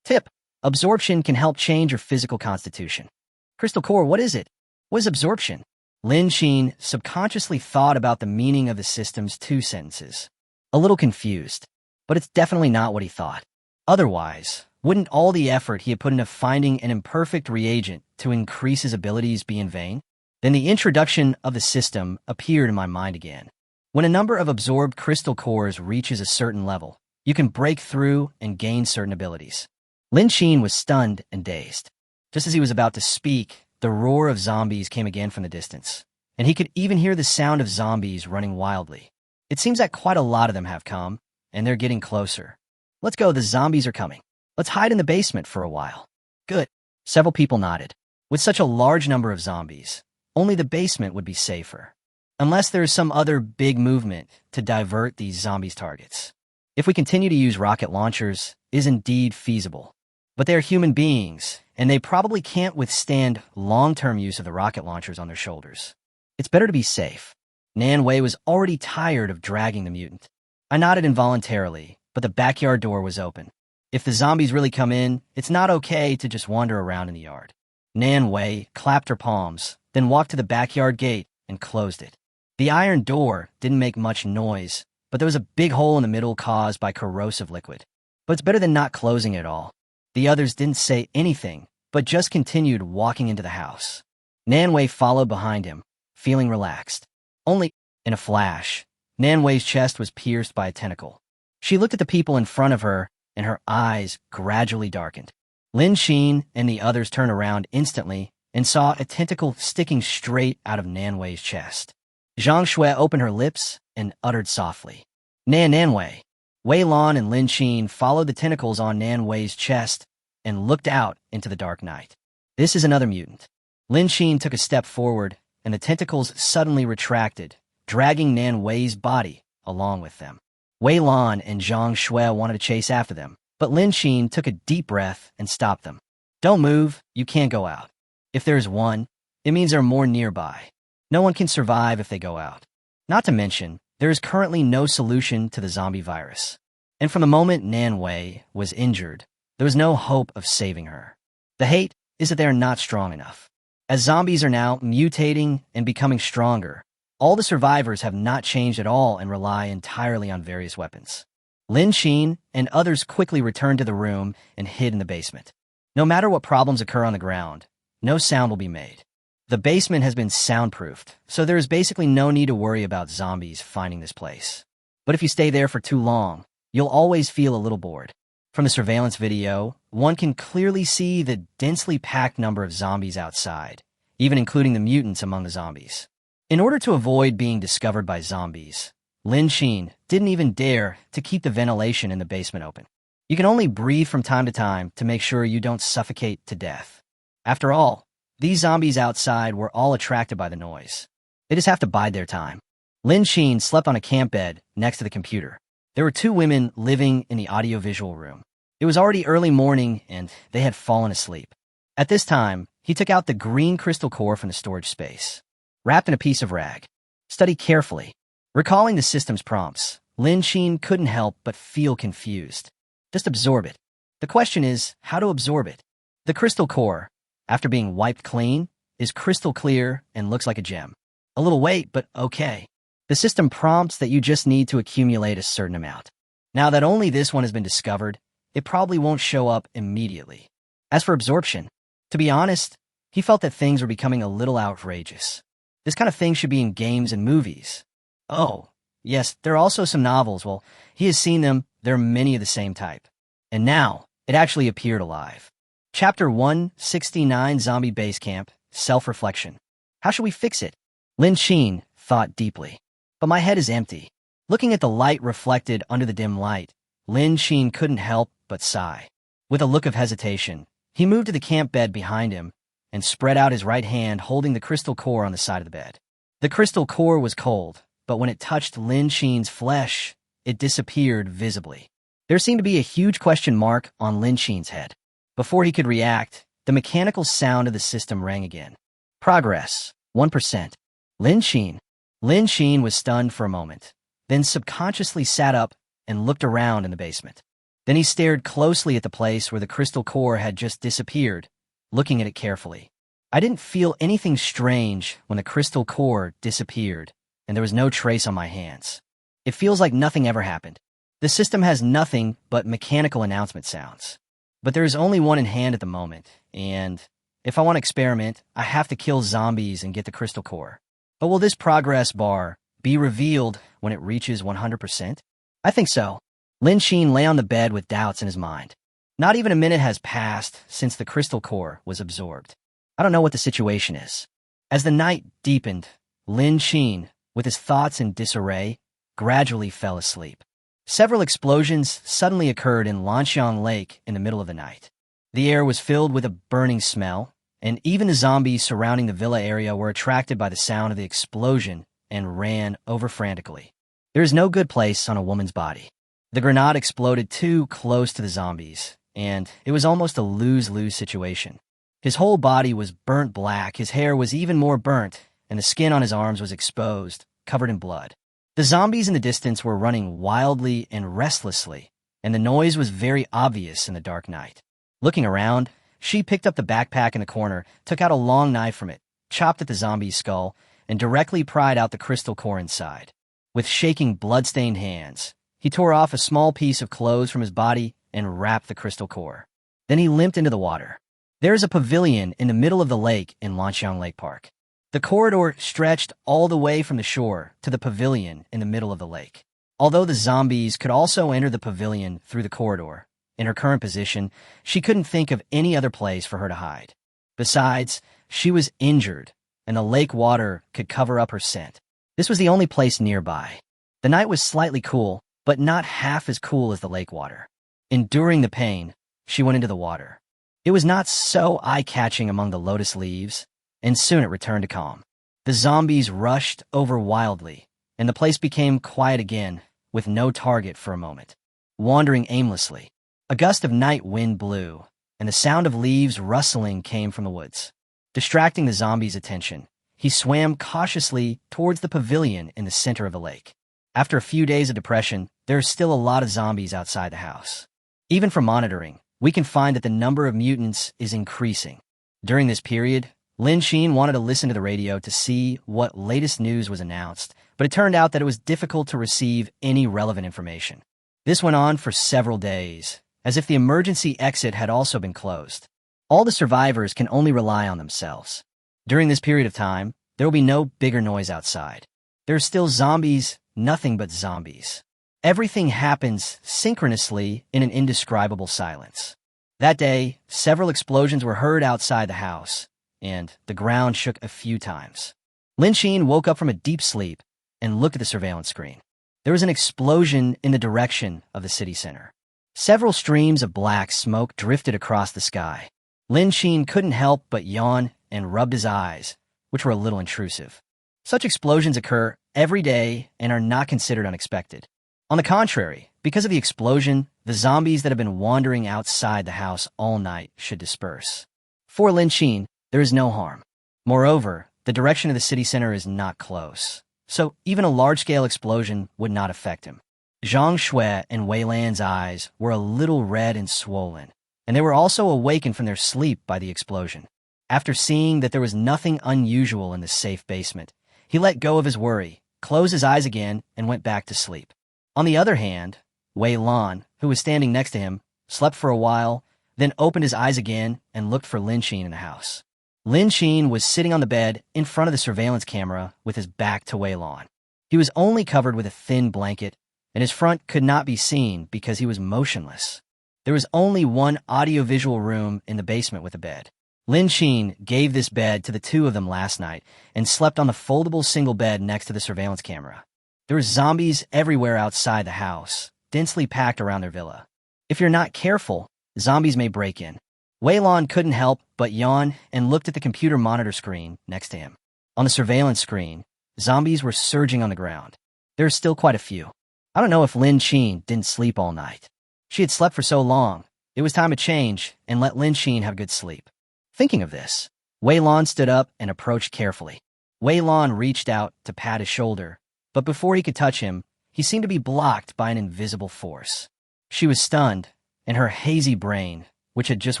Tip: absorption can help change your physical constitution. Crystal core, what is it? What is absorption? Lin Qin subconsciously thought about the meaning of the system's two sentences. A little confused, but it's definitely not what he thought. Otherwise, wouldn't all the effort he had put into finding an imperfect reagent to increase his abilities be in vain? Then the introduction of the system appeared in my mind again. When a number of absorbed crystal cores reaches a certain level, you can break through and gain certain abilities. Lin Qin was stunned and dazed. Just as he was about to speak, the roar of zombies came again from the distance, and he could even hear the sound of zombies running wildly. It seems that quite a lot of them have come, and they're getting closer. Let's go, the zombies are coming. Let's hide in the basement for a while. Good. Several people nodded. With such a large number of zombies, only the basement would be safer. Unless there is some other big movement to divert these zombies' targets. If we continue to use rocket launchers, is indeed feasible. But they are human beings, and they probably can't withstand long-term use of the rocket launchers on their shoulders. It's better to be safe. Nan Wei was already tired of dragging the mutant. I nodded involuntarily, but the backyard door was open. If the zombies really come in, it's not okay to just wander around in the yard. Nan Wei clapped her palms, then walked to the backyard gate and closed it. The iron door didn't make much noise, but there was a big hole in the middle caused by corrosive liquid. But it's better than not closing it at all. The others didn't say anything, but just continued walking into the house. Nan Wei followed behind him, feeling relaxed. Only, in a flash, Nan Wei's chest was pierced by a tentacle. She looked at the people in front of her, and her eyes gradually darkened. Lin Qin and the others turned around instantly and saw a tentacle sticking straight out of Nan Wei's chest. Zhang Shui opened her lips and uttered softly, Nan Wei." Wei Lan and Lin Qin followed the tentacles on Nan Wei's chest and looked out into the dark night. This is another mutant. Lin Qin took a step forward, and the tentacles suddenly retracted, dragging Nan Wei's body along with them. Wei Lan and Zhang Shui wanted to chase after them, but Lin Qin took a deep breath and stopped them. "Don't move, you can't go out. If there's one, it means there are more nearby. No one can survive if they go out. Not to mention, there is currently no solution to the zombie virus. And from the moment Nan Wei was injured, there was no hope of saving her. The hate is that they are not strong enough. As zombies are now mutating and becoming stronger, all the survivors have not changed at all and rely entirely on various weapons." Lin Qin and others quickly returned to the room and hid in the basement. No matter what problems occur on the ground, no sound will be made. The basement has been soundproofed, so there is basically no need to worry about zombies finding this place. But if you stay there for too long, you'll always feel a little bored. From the surveillance video, one can clearly see the densely packed number of zombies outside, even including the mutants among the zombies. In order to avoid being discovered by zombies, Lin Qin didn't even dare to keep the ventilation in the basement open. You can only breathe from time to time to make sure you don't suffocate to death. After all, these zombies outside were all attracted by the noise. They just have to bide their time. Lin Qin slept on a camp bed next to the computer. There were two women living in the audiovisual room. It was already early morning, and they had fallen asleep. At this time, he took out the green crystal core from the storage space. Wrapped in a piece of rag. Study carefully. Recalling the system's prompts, Lin Qin couldn't help but feel confused. Just absorb it. The question is, how to absorb it? The crystal core, after being wiped clean, is crystal clear and looks like a gem. A little weight, but okay. The system prompts that you just need to accumulate a certain amount. Now that only this one has been discovered, it probably won't show up immediately. As for absorption, to be honest, he felt that things were becoming a little outrageous. This kind of thing should be in games and movies. Oh, yes, there are also some novels. Well, he has seen them. There are many of the same type. And now, it actually appeared alive. Chapter 169, Zombie Base Camp, Self-Reflection. How should we fix it? Lin Sheen thought deeply. But my head is empty. Looking at the light reflected under the dim light, Lin Sheen couldn't help but sigh. With a look of hesitation, he moved to the camp bed behind him and spread out his right hand holding the crystal core on the side of the bed. The crystal core was cold, but when it touched Lin Sheen's flesh, it disappeared visibly. There seemed to be a huge question mark on Lin Sheen's head. Before he could react, the mechanical sound of the system rang again. Progress, 1%. Lin Sheen was stunned for a moment, then subconsciously sat up and looked around in the basement. Then he stared closely at the place where the crystal core had just disappeared, looking at it carefully. I didn't feel anything strange when the crystal core disappeared, and there was no trace on my hands. It feels like nothing ever happened. The system has nothing but mechanical announcement sounds. But there is only one in hand at the moment, and if I want to experiment, I have to kill zombies and get the crystal core. But will this progress bar be revealed when it reaches 100%? I think so. Lin Sheen lay on the bed with doubts in his mind. Not even a minute has passed since the crystal core was absorbed. I don't know what the situation is. As the night deepened, Lin Sheen, with his thoughts in disarray, gradually fell asleep. Several explosions suddenly occurred in Lanxiang Lake in the middle of the night. The air was filled with a burning smell, and even the zombies surrounding the villa area were attracted by the sound of the explosion and ran over frantically. There is no good place on a woman's body. The grenade exploded too close to the zombies, and it was almost a lose-lose situation. His whole body was burnt black, his hair was even more burnt, and the skin on his arms was exposed, covered in blood. The zombies in the distance were running wildly and restlessly, and the noise was very obvious in the dark night. Looking around, she picked up the backpack in the corner, took out a long knife from it, chopped at the zombie's skull, and directly pried out the crystal core inside. With shaking, blood-stained hands, he tore off a small piece of clothes from his body and wrapped the crystal core. Then he limped into the water. There is a pavilion in the middle of the lake in Lanxiang Lake Park. The corridor stretched all the way from the shore to the pavilion in the middle of the lake. Although the zombies could also enter the pavilion through the corridor, in her current position, she couldn't think of any other place for her to hide. Besides, she was injured, and the lake water could cover up her scent. This was the only place nearby. The night was slightly cool, but not half as cool as the lake water. Enduring the pain, she went into the water. It was not so eye-catching among the lotus leaves, and soon it returned to calm. The zombies rushed over wildly, and the place became quiet again, with no target for a moment. Wandering aimlessly, a gust of night wind blew, and the sound of leaves rustling came from the woods. Distracting the zombies' attention, he swam cautiously towards the pavilion in the center of the lake. After a few days of depression, there are still a lot of zombies outside the house. Even from monitoring, we can find that the number of mutants is increasing. During this period, Lin Sheen wanted to listen to the radio to see what latest news was announced, but it turned out that it was difficult to receive any relevant information. This went on for several days, as if the emergency exit had also been closed. All the survivors can only rely on themselves. During this period of time, there will be no bigger noise outside. There are still zombies, nothing but zombies. Everything happens synchronously in an indescribable silence. That day, several explosions were heard outside the house, and the ground shook a few times. Lin Sheen woke up from a deep sleep and looked at the surveillance screen. There was an explosion in the direction of the city center. Several streams of black smoke drifted across the sky. Lin Sheen couldn't help but yawn and rubbed his eyes, which were a little intrusive. Such explosions occur every day and are not considered unexpected. On the contrary, because of the explosion, the zombies that have been wandering outside the house all night should disperse. For Lin Sheen, there is no harm. Moreover, the direction of the city center is not close, so even a large-scale explosion would not affect him. Zhang Shui and Wei Lan's eyes were a little red and swollen, and they were also awakened from their sleep by the explosion. After seeing that there was nothing unusual in the safe basement, he let go of his worry, closed his eyes again, and went back to sleep. On the other hand, Wei Lan, who was standing next to him, slept for a while, then opened his eyes again and looked for Lin Sheen in the house. Lin Sheen was sitting on the bed in front of the surveillance camera with his back to Wei Lan. He was only covered with a thin blanket, and his front could not be seen because he was motionless. There was only one audiovisual room in the basement with a bed. Lin Sheen gave this bed to the two of them last night and slept on the foldable single bed next to the surveillance camera. There were zombies everywhere outside the house, densely packed around their villa. If you're not careful, zombies may break in. Wei Lan couldn't help but yawn and looked at the computer monitor screen next to him. On the surveillance screen, zombies were surging on the ground. There are still quite a few. I don't know if Lin Sheen didn't sleep all night. She had slept for so long, it was time to change and let Lin Sheen have good sleep. Thinking of this, Wei Lan stood up and approached carefully. Wei Lan reached out to pat his shoulder, but before he could touch him, he seemed to be blocked by an invisible force. She was stunned, and her hazy brain, which had just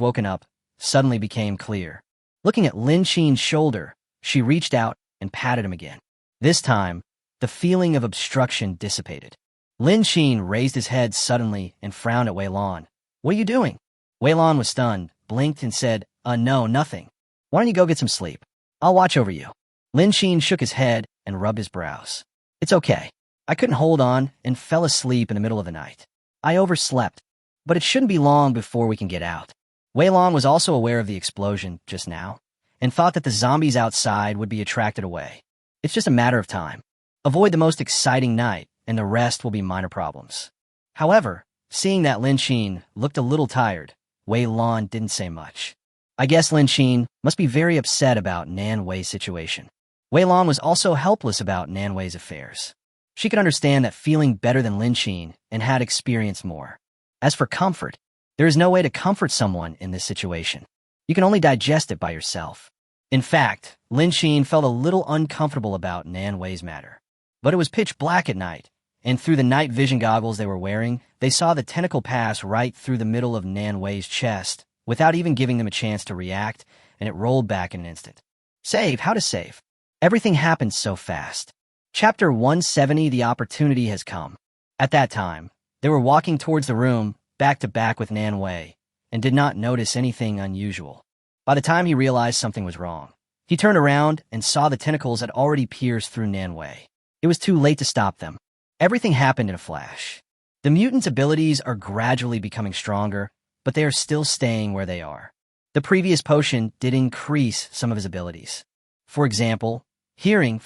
woken up, suddenly became clear. Looking at Lin Sheen's shoulder, she reached out and patted him again. This time, the feeling of obstruction dissipated. Lin Sheen raised his head suddenly and frowned at Wei Lan. "What are you doing?" Wei Lan was stunned, blinked, and said, No, nothing. Why don't you go get some sleep? I'll watch over you." Lin Sheen shook his head and rubbed his brows. "It's okay. I couldn't hold on and fell asleep in the middle of the night. I overslept, but it shouldn't be long before we can get out." Wei Lan was also aware of the explosion just now and thought that the zombies outside would be attracted away. It's just a matter of time. Avoid the most exciting night, and the rest will be minor problems. However, seeing that Lin Sheen looked a little tired, Wei Lan didn't say much. I guess Lin Sheen must be very upset about Nan Wei's situation. Wei Lan was also helpless about Nan Wei's affairs. She could understand that feeling better than Lin Sheen and had experienced more. As for comfort, there is no way to comfort someone in this situation. You can only digest it by yourself. In fact, Lin Sheen felt a little uncomfortable about Nan Wei's matter. But it was pitch black at night, and through the night vision goggles they were wearing, they saw the tentacle pass right through the middle of Nan Wei's chest, without even giving them a chance to react, and it rolled back in an instant. Save? How to save? Everything happened so fast. Chapter 170, The Opportunity Has Come. At that time, they were walking towards the room, back to back with Nan Wei, and did not notice anything unusual. By the time he realized something was wrong, he turned around and saw the tentacles had already pierced through Nan Wei. It was too late to stop them. Everything happened in a flash. The mutant's abilities are gradually becoming stronger, but they are still staying where they are. The previous potion did increase some of his abilities. For example, hearing,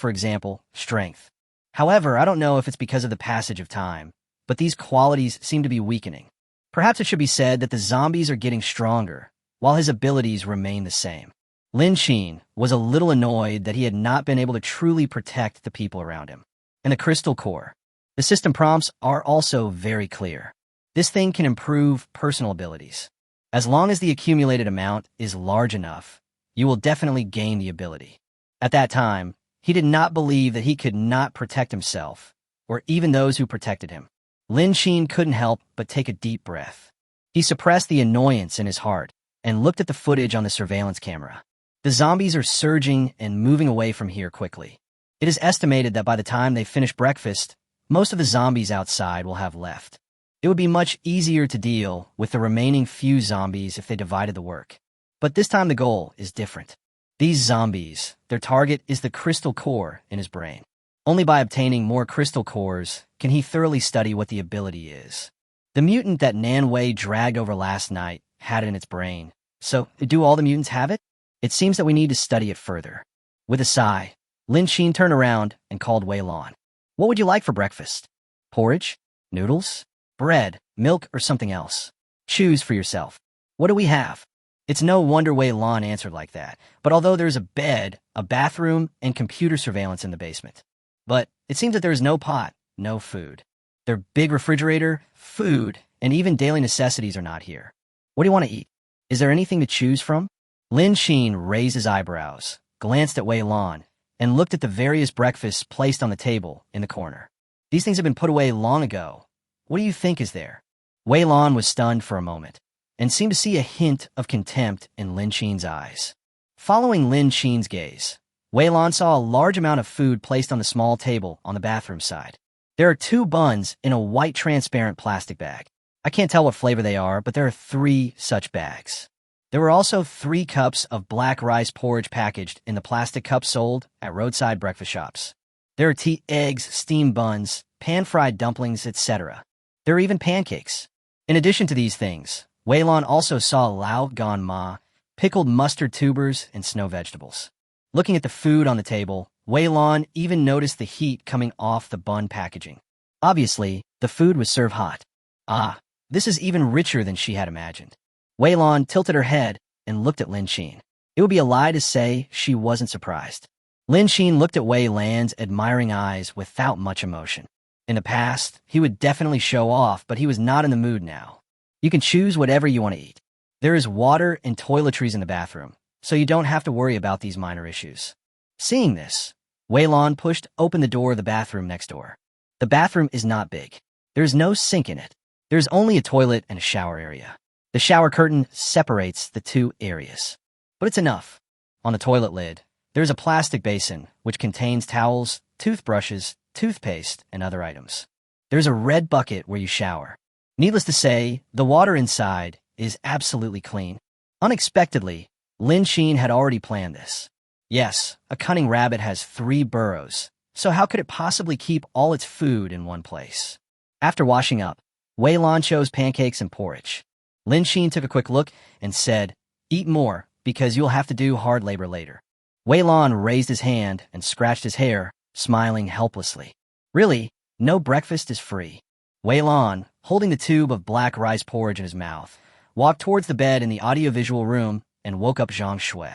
strength. However, I don't know if it's because of the passage of time, but these qualities seem to be weakening. Perhaps it should be said that the zombies are getting stronger, while his abilities remain the same. Lin Sheen was a little annoyed that he had not been able to truly protect the people around him. And the crystal core. The system prompts are also very clear. This thing can improve personal abilities. As long as the accumulated amount is large enough, you will definitely gain the ability. At that time, he did not believe that he could not protect himself, or even those who protected him. Lin Sheen couldn't help but take a deep breath. He suppressed the annoyance in his heart and looked at the footage on the surveillance camera. The zombies are surging and moving away from here quickly. It is estimated that by the time they finish breakfast, most of the zombies outside will have left. It would be much easier to deal with the remaining few zombies if they divided the work. But this time the goal is different. These zombies, their target is the crystal core in his brain. Only by obtaining more crystal cores can he thoroughly study what the ability is. The mutant that Nan Wei dragged over last night had it in its brain. So, do all the mutants have it? It seems that we need to study it further. With a sigh, Lin Sheen turned around and called Wei Lan. "What would you like for breakfast? Porridge? Noodles? Bread? Milk? Or something else? Choose for yourself. What do we have?" It's no wonder Wei Lan answered like that, but although there's a bed, a bathroom, and computer surveillance in the basement. But it seems that there is no pot, no food. Their big refrigerator, food, and even daily necessities are not here. What do you want to eat? Is there anything to choose from? Lin Sheen raised his eyebrows, glanced at Wei Lan, and looked at the various breakfasts placed on the table in the corner. These things have been put away long ago. What do you think is there? Wei Lan was stunned for a moment, and seemed to see a hint of contempt in Lin Sheen's eyes. Following Lin Sheen's gaze, Wei Lan saw a large amount of food placed on the small table on the bathroom side. There are 2 buns in a white transparent plastic bag. I can't tell what flavor they are, but there are 3 such bags. There were also 3 cups of black rice porridge packaged in the plastic cups sold at roadside breakfast shops. There are eggs, steamed buns, pan-fried dumplings, etc. There are even pancakes. In addition to these things, Weilon also saw lao gan ma, pickled mustard tubers, and snow vegetables. Looking at the food on the table, Weilon even noticed the heat coming off the bun packaging. Obviously, the food was served hot. Ah, this is even richer than she had imagined. Weilon tilted her head and looked at Lin Xin. It would be a lie to say she wasn't surprised. Lin Xin looked at Wei Lan's admiring eyes without much emotion. In the past, he would definitely show off, but he was not in the mood now. You can choose whatever you want to eat. There is water and toiletries in the bathroom, so you don't have to worry about these minor issues. Seeing this, Weilon pushed open the door of the bathroom next door. The bathroom is not big. There is no sink in it. There's only a toilet and a shower area. The shower curtain separates the two areas. But it's enough. On the toilet lid, there's a plastic basin which contains towels, toothbrushes, toothpaste, and other items. There's a red bucket where you shower. Needless to say, the water inside is absolutely clean. Unexpectedly, Lin Xin had already planned this. Yes, a cunning rabbit has 3 burrows, so how could it possibly keep all its food in one place? After washing up, Weilon chose pancakes and porridge. Lin Xin took a quick look and said, "Eat more, because you'll have to do hard labor later." Weilon raised his hand and scratched his hair, smiling helplessly. Really, no breakfast is free. Weilon, holding the tube of black rice porridge in his mouth, walked towards the bed in the audiovisual room and woke up Zhang Shui.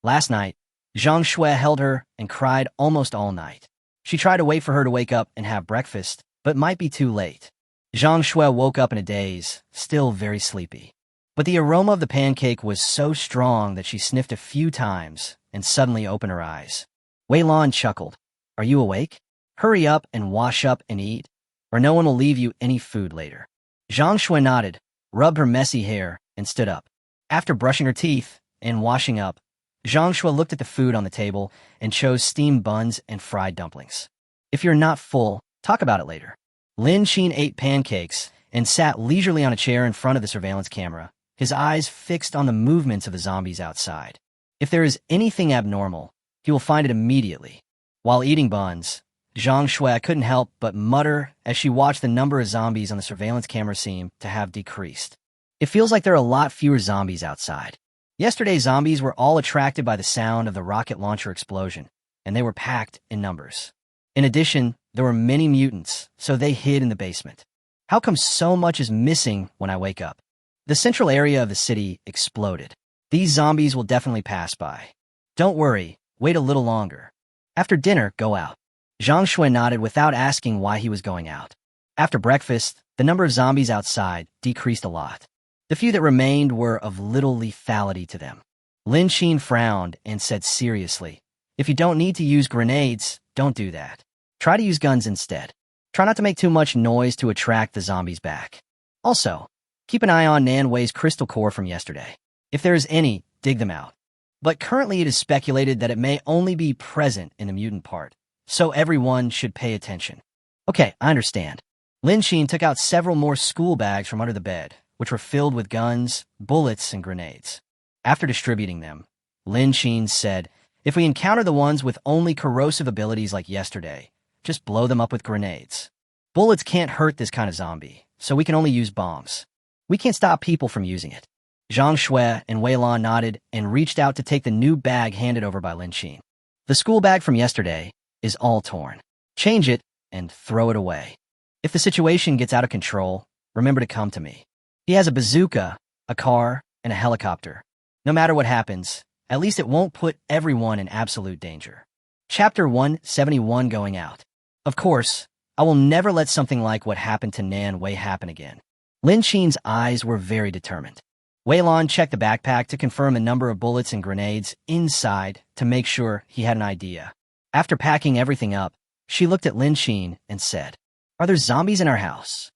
Last night, Zhang Shui held her and cried almost all night. She tried to wait for her to wake up and have breakfast, but might be too late. Zhang Shui woke up in a daze, still very sleepy. But the aroma of the pancake was so strong that she sniffed a few times and suddenly opened her eyes. Weilon chuckled. "Are you awake? Hurry up and wash up and eat, or no one will leave you any food later." Zhang Shui nodded, rubbed her messy hair, and stood up. After brushing her teeth and washing up, Zhang Shui looked at the food on the table and chose steamed buns and fried dumplings. "If you're not full, talk about it later." Lin Xin ate pancakes and sat leisurely on a chair in front of the surveillance camera, his eyes fixed on the movements of the zombies outside. If there is anything abnormal, he will find it immediately. While eating buns, Zhang Shui couldn't help but mutter as she watched the number of zombies on the surveillance camera seem to have decreased. It feels like there are a lot fewer zombies outside. Yesterday's zombies were all attracted by the sound of the rocket launcher explosion, and they were packed in numbers. In addition, there were many mutants, so they hid in the basement. How come so much is missing when I wake up? The central area of the city exploded. These zombies will definitely pass by. Don't worry, wait a little longer. After dinner, go out. Zhang Shui nodded without asking why he was going out. After breakfast, the number of zombies outside decreased a lot. The few that remained were of little lethality to them. Lin Xin frowned and said seriously, "If you don't need to use grenades, don't do that. Try to use guns instead. Try not to make too much noise to attract the zombies back. Also, keep an eye on Nan Wei's crystal core from yesterday. If there is any, dig them out. But currently it is speculated that it may only be present in the mutant part, so everyone should pay attention." "Okay, I understand." Lin Xin took out several more school bags from under the bed, which were filled with guns, bullets, and grenades. After distributing them, Lin Xin said, "If we encounter the ones with only corrosive abilities like yesterday, just blow them up with grenades. Bullets can't hurt this kind of zombie, so we can only use bombs. We can't stop people from using it." Zhang Shui and Weilon nodded and reached out to take the new bag handed over by Lin Xin. "The school bag from yesterday is all torn. Change it and throw it away. If the situation gets out of control, remember to come to me. He has a bazooka, a car, and a helicopter. No matter what happens, at least it won't put everyone in absolute danger." Chapter 171 Going Out. Of course, I will never let something like what happened to Nan Wei happen again. Lin Xin's eyes were very determined. Weilon checked the backpack to confirm the number of bullets and grenades inside to make sure he had an idea. After packing everything up, she looked at Lin Xin and said, "Are there zombies in our house?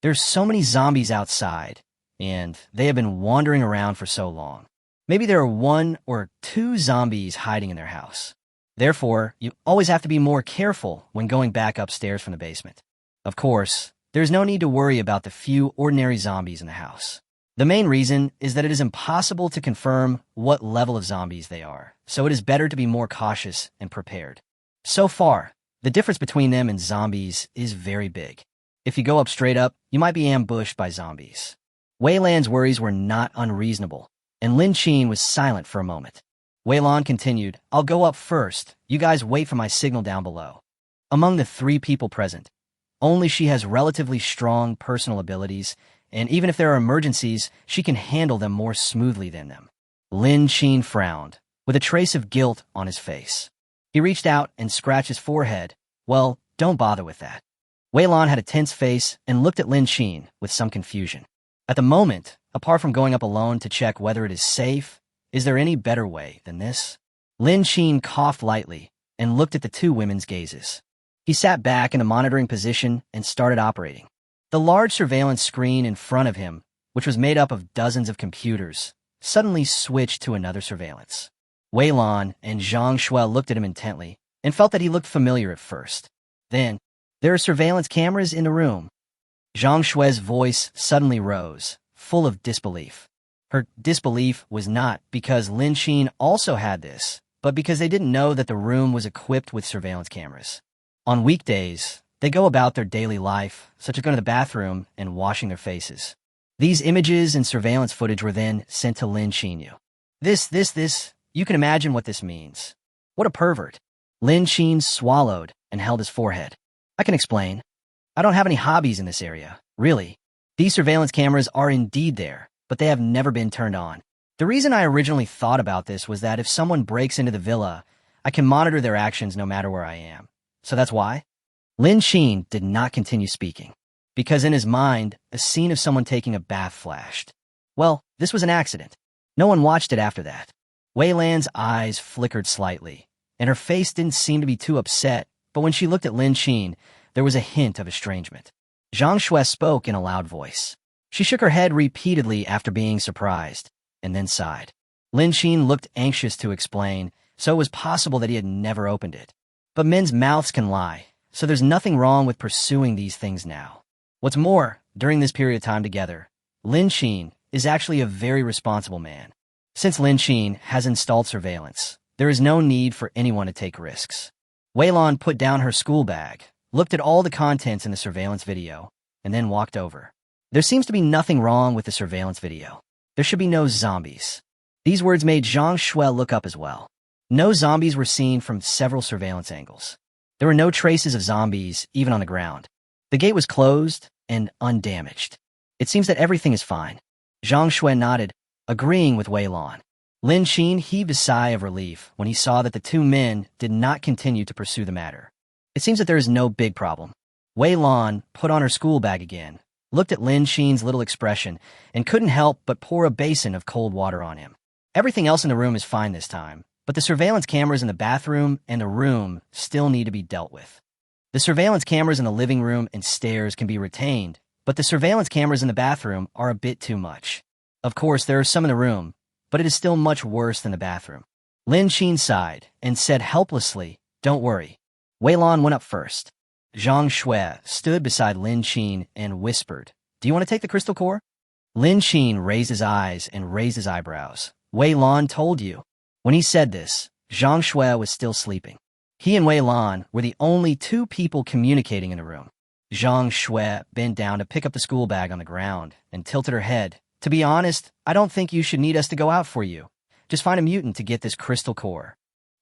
There's so many zombies outside, and they have been wandering around for so long. Maybe there are 1 or 2 zombies hiding in their house. Therefore, you always have to be more careful when going back upstairs from the basement. Of course, there's no need to worry about the few ordinary zombies in the house. The main reason is that it is impossible to confirm what level of zombies they are, so it is better to be more cautious and prepared. So far, The difference between them and zombies is very big. If you go up straight up, you might be ambushed by zombies. Wei Lan's worries were not unreasonable, and Lin Qin was silent for a moment. Wei Lan continued, "I'll go up first. You guys wait for my signal down below." Among the 3 people present, only she has relatively strong personal abilities, and even if there are emergencies, she can handle them more smoothly than them. Lin Qin frowned, with a trace of guilt on his face. He reached out and scratched his forehead. "Well, don't bother with that." Wei Lan had a tense face and looked at Lin Qin with some confusion. At the moment, apart from going up alone to check whether it is safe, is there any better way than this? Lin Qin coughed lightly and looked at the 2 women's gazes. He sat back in a monitoring position and started operating. The large surveillance screen in front of him, which was made up of dozens of computers, suddenly switched to another surveillance. Wei Lan and Zhang Shuai looked at him intently and felt that he looked familiar at first. Then, "There are surveillance cameras in the room." Zhang Shui's voice suddenly rose, full of disbelief. Her disbelief was not because Lin Qin also had this, but because they didn't know that the room was equipped with surveillance cameras. On weekdays, they go about their daily life, such as going to the bathroom and washing their faces. These images and surveillance footage were then sent to Lin Qin. You can imagine what this means. What a pervert. Lin Qin swallowed and held his forehead. "I can explain. I don't have any hobbies in this area, really. These surveillance cameras are indeed there, but they have never been turned on. The reason I originally thought about this was that if someone breaks into the villa, I can monitor their actions no matter where I am. So that's why?" Lin Qin did not continue speaking, because in his mind, a scene of someone taking a bath flashed. Well, this was an accident. No one watched it after that. Wei Lan's eyes flickered slightly, and her face didn't seem to be too upset, but when she looked at Lin Qin, there was a hint of estrangement. Zhang Shuai spoke in a loud voice. She shook her head repeatedly after being surprised, and then sighed. Lin Qin looked anxious to explain, so it was possible that he had never opened it. But men's mouths can lie, so there's nothing wrong with pursuing these things now. What's more, during this period of time together, Lin Qin is actually a very responsible man. Since Lin Qin has installed surveillance, there is no need for anyone to take risks. Wei Lan put down her school bag, looked at all the contents in the surveillance video, and then walked over. There seems to be nothing wrong with the surveillance video. There should be no zombies. These words made Zhang Shuai look up as well. No zombies were seen from several surveillance angles. There were no traces of zombies, even on the ground. The gate was closed and undamaged. It seems that everything is fine. Zhang Shuai nodded, agreeing with Wei Lan. Lin Qin heaved a sigh of relief when he saw that the 2 men did not continue to pursue the matter. It seems that there is no big problem. Wei Lan put on her school bag again, looked at Lin Qin's little expression, and couldn't help but pour a basin of cold water on him. Everything else in the room is fine this time, but the surveillance cameras in the bathroom and the room still need to be dealt with. The surveillance cameras in the living room and stairs can be retained, but the surveillance cameras in the bathroom are a bit too much. Of course, there are some in the room, but it is still much worse than the bathroom. Lin Qin sighed and said helplessly, "Don't worry." Wei Lan went up first. Zhang Shuai stood beside Lin Qin and whispered, "Do you want to take the crystal core?" Lin Qin raised his eyes and raised his eyebrows. "Wei Lan told you." When he said this, Zhang Shuai was still sleeping. He and Wei Lan were the only 2 people communicating in the room. Zhang Shuai bent down to pick up the school bag on the ground and tilted her head. "To be honest, I don't think you should need us to go out for you. Just find a mutant to get this crystal core."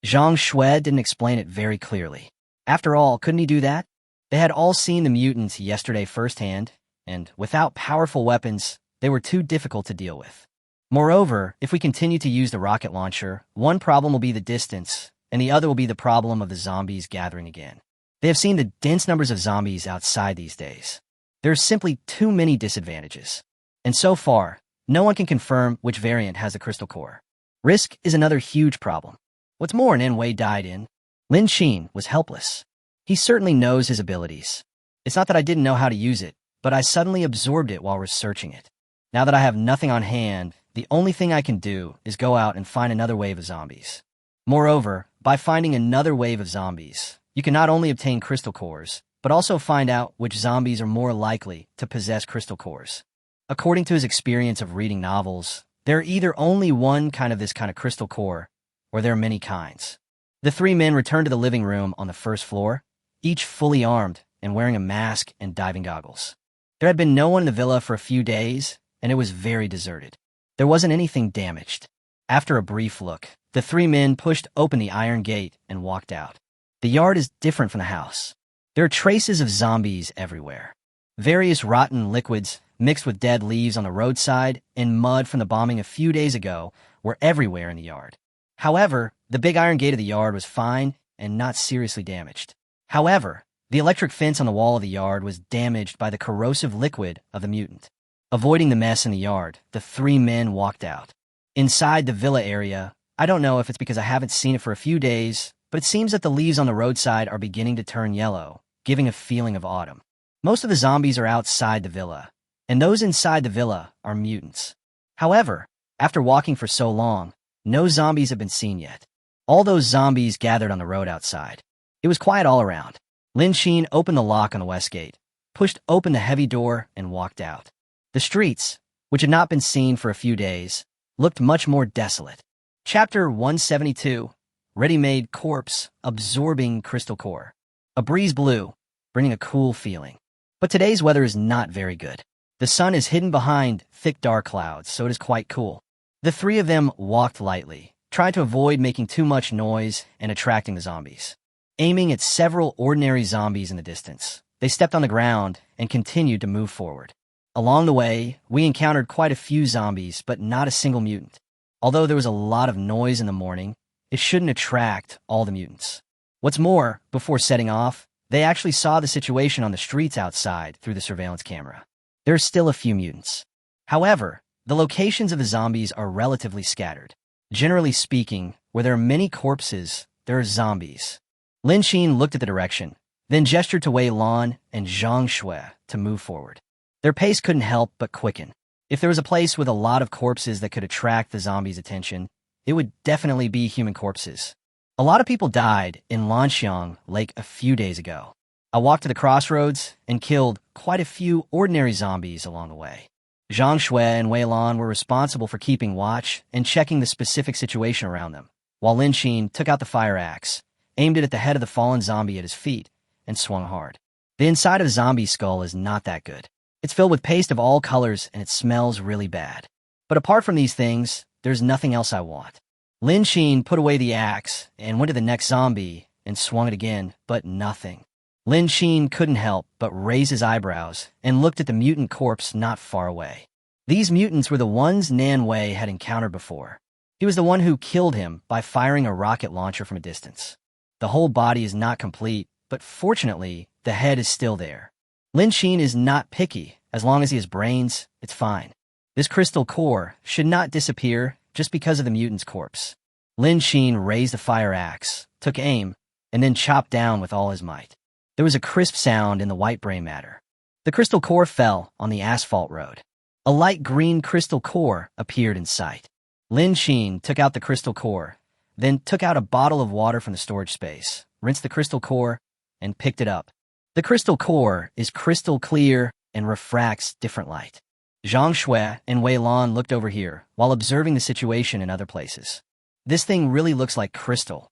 Zhang Shuai didn't explain it very clearly. After all, couldn't he do that? They had all seen the mutants yesterday firsthand, and without powerful weapons, they were too difficult to deal with. Moreover, if we continue to use the rocket launcher, one problem will be the distance, and the other will be the problem of the zombies gathering again. They have seen the dense numbers of zombies outside these days. There are simply too many disadvantages. And so far, no one can confirm which variant has the crystal core. Risk is another huge problem. What's more, Nen Wei died in. Lin Qin was helpless. He certainly knows his abilities. It's not that I didn't know how to use it, but I suddenly absorbed it while researching it. Now that I have nothing on hand, the only thing I can do is go out and find another wave of zombies. Moreover, by finding another wave of zombies, you can not only obtain crystal cores, but also find out which zombies are more likely to possess crystal cores. According to his experience of reading novels, there are either only one kind of this kind of crystal core, or there are many kinds. The 3 men returned to the living room on the first floor. each fully armed and wearing a mask and diving goggles. There had been no one in the villa for a few days, and it was very deserted. There wasn't anything damaged. After a brief look, the three men pushed open the iron gate and walked out. The yard is different from the house. There are traces of zombies everywhere. Various rotten liquids mixed with dead leaves on the roadside and mud from the bombing a few days ago were everywhere in the yard. However, the big iron gate of the yard was fine and not seriously damaged. However, the electric fence on the wall of the yard was damaged by the corrosive liquid of the mutant. Avoiding the mess in the yard, the three men walked out. Inside the villa area, I don't know if it's because I haven't seen it for a few days, but it seems that the leaves on the roadside are beginning to turn yellow, giving a feeling of autumn. Most of the zombies are outside the villa, and those inside the villa are mutants. However, after walking for so long, no zombies have been seen yet. All those zombies gathered on the road outside. It was quiet all around. Lin Sheen opened the lock on the west gate, pushed open the heavy door, and walked out. The streets, which had not been seen for a few days, looked much more desolate. Chapter 172, Ready-Made Corpse Absorbing Crystal Core. A breeze blew, bringing a cool feeling. But today's weather is not very good. The sun is hidden behind thick dark clouds, so it is quite cool. The three of them walked lightly, trying to avoid making too much noise and attracting the zombies. Aiming at several ordinary zombies in the distance, they stepped on the ground and continued to move forward. Along the way, we encountered quite a few zombies, but not a single mutant. Although there was a lot of noise in the morning, it shouldn't attract all the mutants. What's more, before setting off, they actually saw the situation on the streets outside through the surveillance camera. There are still a few mutants. However, the locations of the zombies are relatively scattered. Generally speaking, where there are many corpses, there are zombies. Lin Sheen looked at the direction, then gestured to Wei Lan and Zhang Shui to move forward. Their pace couldn't help but quicken. If there was a place with a lot of corpses that could attract the zombies' attention, it would definitely be human corpses. A lot of people died in Lanxiang Lake a few days ago. I walked to the crossroads and killed quite a few ordinary zombies along the way. Zhang Shui and Wei Lan were responsible for keeping watch and checking the specific situation around them, while Lin Sheen took out the fire axe, aimed it at the head of the fallen zombie at his feet, and swung hard. The inside of a zombie's skull is not that good. It's filled with paste of all colors and it smells really bad. But apart from these things, there's nothing else I want. Lin Sheen put away the axe and went to the next zombie and swung it again, but nothing. Lin Sheen couldn't help but raise his eyebrows and looked at the mutant corpse not far away. These mutants were the ones Nan Wei had encountered before. He was the one who killed him by firing a rocket launcher from a distance. The whole body is not complete, but fortunately, the head is still there. Lin Sheen is not picky. As long as he has brains, it's fine. This crystal core should not disappear just because of the mutant's corpse. Lin Sheen raised the fire axe, took aim, and then chopped down with all his might. There was a crisp sound in the white gray matter. The crystal core fell on the asphalt road. A light green crystal core appeared in sight. Lin Sheen took out the crystal core, then took out a bottle of water from the storage space, rinsed the crystal core, and picked it up. The crystal core is crystal clear and refracts different light. Zhang Shui and Wei Lan looked over here while observing the situation in other places. This thing really looks like crystal.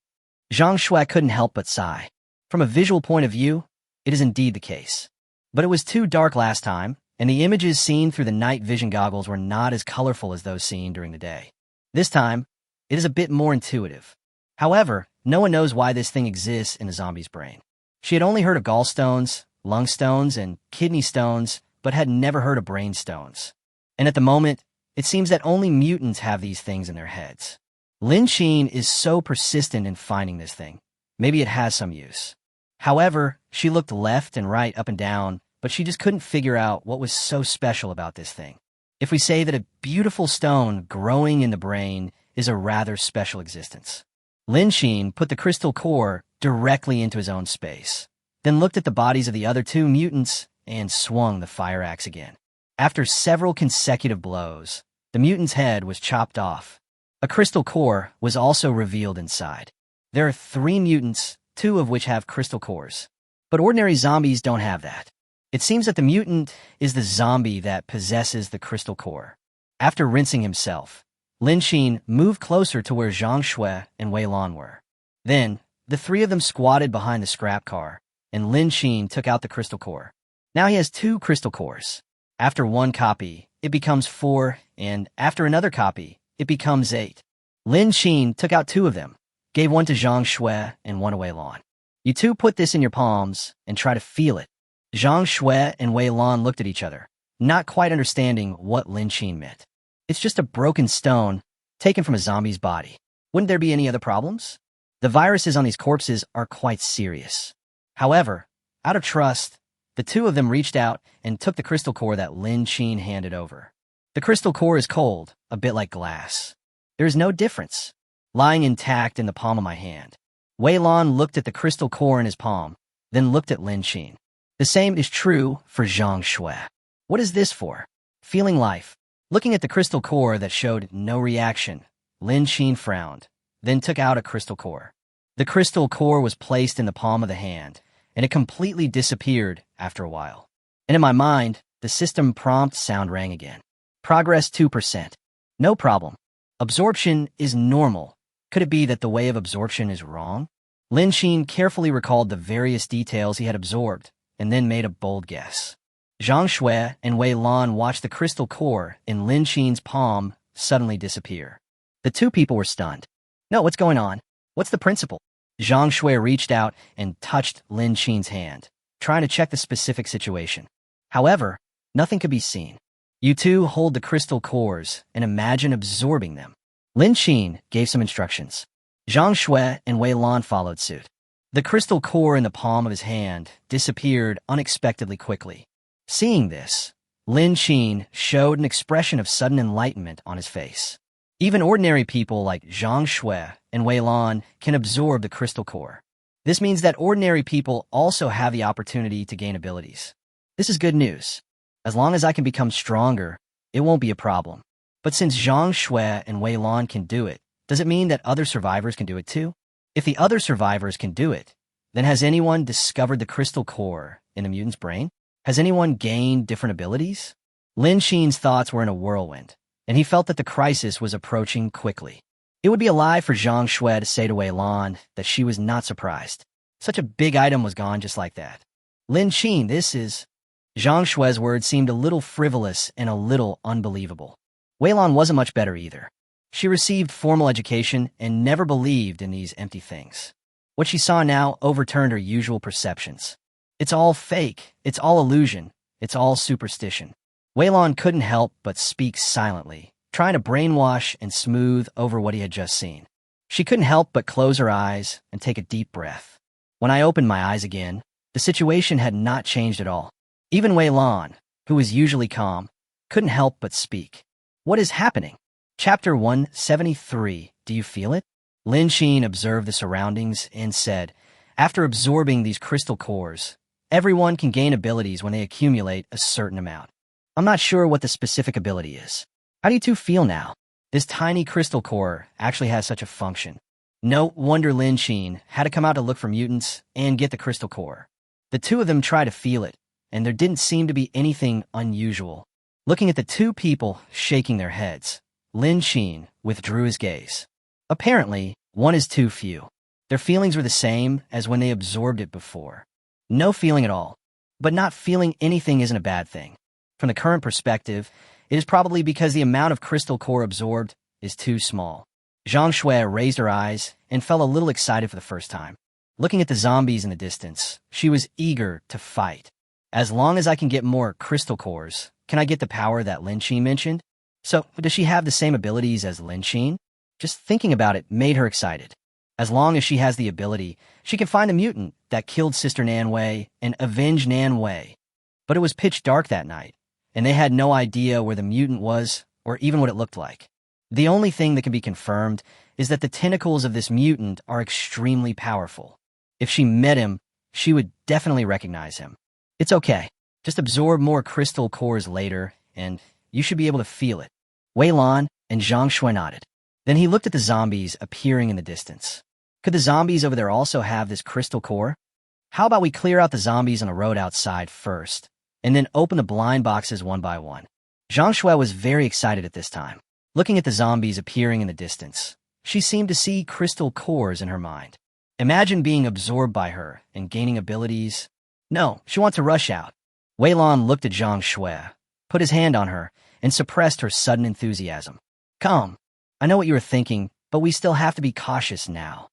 Zhang Shui couldn't help but sigh. From a visual point of view, it is indeed the case. But it was too dark last time, and the images seen through the night vision goggles were not as colorful as those seen during the day. This time, it is a bit more intuitive. However, no one knows why this thing exists in a zombie's brain. She had only heard of gallstones, lung stones, and kidney stones, but had never heard of brain stones. And at the moment, it seems that only mutants have these things in their heads. Lin Sheen is so persistent in finding this thing. Maybe it has some use. However, she looked left and right, up and down, but she just couldn't figure out what was so special about this thing. If we say that a beautiful stone growing in the brain is a rather special existence. Lin Sheen put the crystal core directly into his own space, then looked at the bodies of the other two mutants and swung the fire axe again. After several consecutive blows, the mutant's head was chopped off. A crystal core was also revealed inside. There are 3 mutants, 2 of which have crystal cores. But ordinary zombies don't have that. It seems that the mutant is the zombie that possesses the crystal core. After rinsing himself, Lin Sheen moved closer to where Zhang Shui and Wei Lan were. Then, the 3 of them squatted behind the scrap car and Lin Xin took out the crystal core. Now he has 2 crystal cores. After one copy, it becomes 4, and after another copy, it becomes 8. Lin Xin took out 2 of them, gave one to Zhang Shui and one to Wei Lan. You two put this in your palms and try to feel it. Zhang Shui and Wei Lan looked at each other, not quite understanding what Lin Xin meant. It's just a broken stone taken from a zombie's body. Wouldn't there be any other problems? The viruses on these corpses are quite serious. However, out of trust, the 2 of them reached out and took the crystal core that Lin Xin handed over. The crystal core is cold, a bit like glass. There is no difference, lying intact in the palm of my hand. Wei Lan looked at the crystal core in his palm, then looked at Lin Xin. The same is true for Zhang Shui. What is this for? Feeling life. Looking at the crystal core that showed no reaction, Lin Xin frowned, then took out a crystal core. The crystal core was placed in the palm of the hand, and it completely disappeared after a while. And in my mind, the system prompt sound rang again. Progress 2%. No problem. Absorption is normal. Could it be that the way of absorption is wrong? Lin Xin carefully recalled the various details he had absorbed, and then made a bold guess. Zhang Shui and Wei Lan watched the crystal core in Lin Xin's palm suddenly disappear. The 2 people were stunned. No, what's going on? What's the principle? Zhang Shui reached out and touched Lin Xin's hand, trying to check the specific situation. However, nothing could be seen. You two hold the crystal cores and imagine absorbing them. Lin Xin gave some instructions. Zhang Shui and Wei Lan followed suit. The crystal core in the palm of his hand disappeared unexpectedly quickly. Seeing this, Lin Xin showed an expression of sudden enlightenment on his face. Even ordinary people like Zhang Shui and Wei Lan can absorb the crystal core. This means that ordinary people also have the opportunity to gain abilities. This is good news. As long as I can become stronger, it won't be a problem. But since Zhang Shui and Wei Lan can do it, does it mean that other survivors can do it too? If the other survivors can do it, then has anyone discovered the crystal core in the mutant's brain? Has anyone gained different abilities? Lin Xin's thoughts were in a whirlwind, and he felt that the crisis was approaching quickly. It would be a lie for Zhang Shui to say to Wei Lan that she was not surprised. Such a big item was gone just like that. Lin Xin, this is... Zhang Shui's words seemed a little frivolous and a little unbelievable. Wei Lan wasn't much better either. She received formal education and never believed in these empty things. What she saw now overturned her usual perceptions. It's all fake, it's all illusion, it's all superstition. Wei Lan couldn't help but speak silently, trying to brainwash and smooth over what he had just seen. She couldn't help but close her eyes and take a deep breath. When I opened my eyes again, the situation had not changed at all. Even Wei Lan, who was usually calm, couldn't help but speak. What is happening? Chapter 173, do you feel it? Lin Xin observed the surroundings and said, after absorbing these crystal cores, everyone can gain abilities when they accumulate a certain amount. I'm not sure what the specific ability is. How do you two feel now? This tiny crystal core actually has such a function. No wonder Lin Xin had to come out to look for mutants and get the crystal core. The 2 of them tried to feel it, and there didn't seem to be anything unusual. Looking at the 2 people shaking their heads, Lin Xin withdrew his gaze. Apparently, one is too few. Their feelings were the same as when they absorbed it before. No feeling at all. But not feeling anything isn't a bad thing. From the current perspective, it is probably because the amount of crystal core absorbed is too small. Zhang Shui raised her eyes and felt a little excited for the first time. Looking at the zombies in the distance, she was eager to fight. As long as I can get more crystal cores, can I get the power that Lin Xin mentioned? So, does she have the same abilities as Lin Xin? Just thinking about it made her excited. As long as she has the ability, she can find the mutant that killed Sister Nan Wei and avenge Nan Wei. But it was pitch dark that night, and they had no idea where the mutant was or even what it looked like. The only thing that can be confirmed is that the tentacles of this mutant are extremely powerful. If she met him, she would definitely recognize him. It's okay. Just absorb more crystal cores later, and you should be able to feel it. Wei Lan and Zhang Shui nodded. Then he looked at the zombies appearing in the distance. Could the zombies over there also have this crystal core? How about we clear out the zombies on the road outside first, and then open the blind boxes one by one? Zhang Shui was very excited at this time. Looking at the zombies appearing in the distance, she seemed to see crystal cores in her mind. Imagine being absorbed by her and gaining abilities. No, she wants to rush out. Wei Lan looked at Zhang Shui, put his hand on her, and suppressed her sudden enthusiasm. Come, I know what you were thinking, but we still have to be cautious now.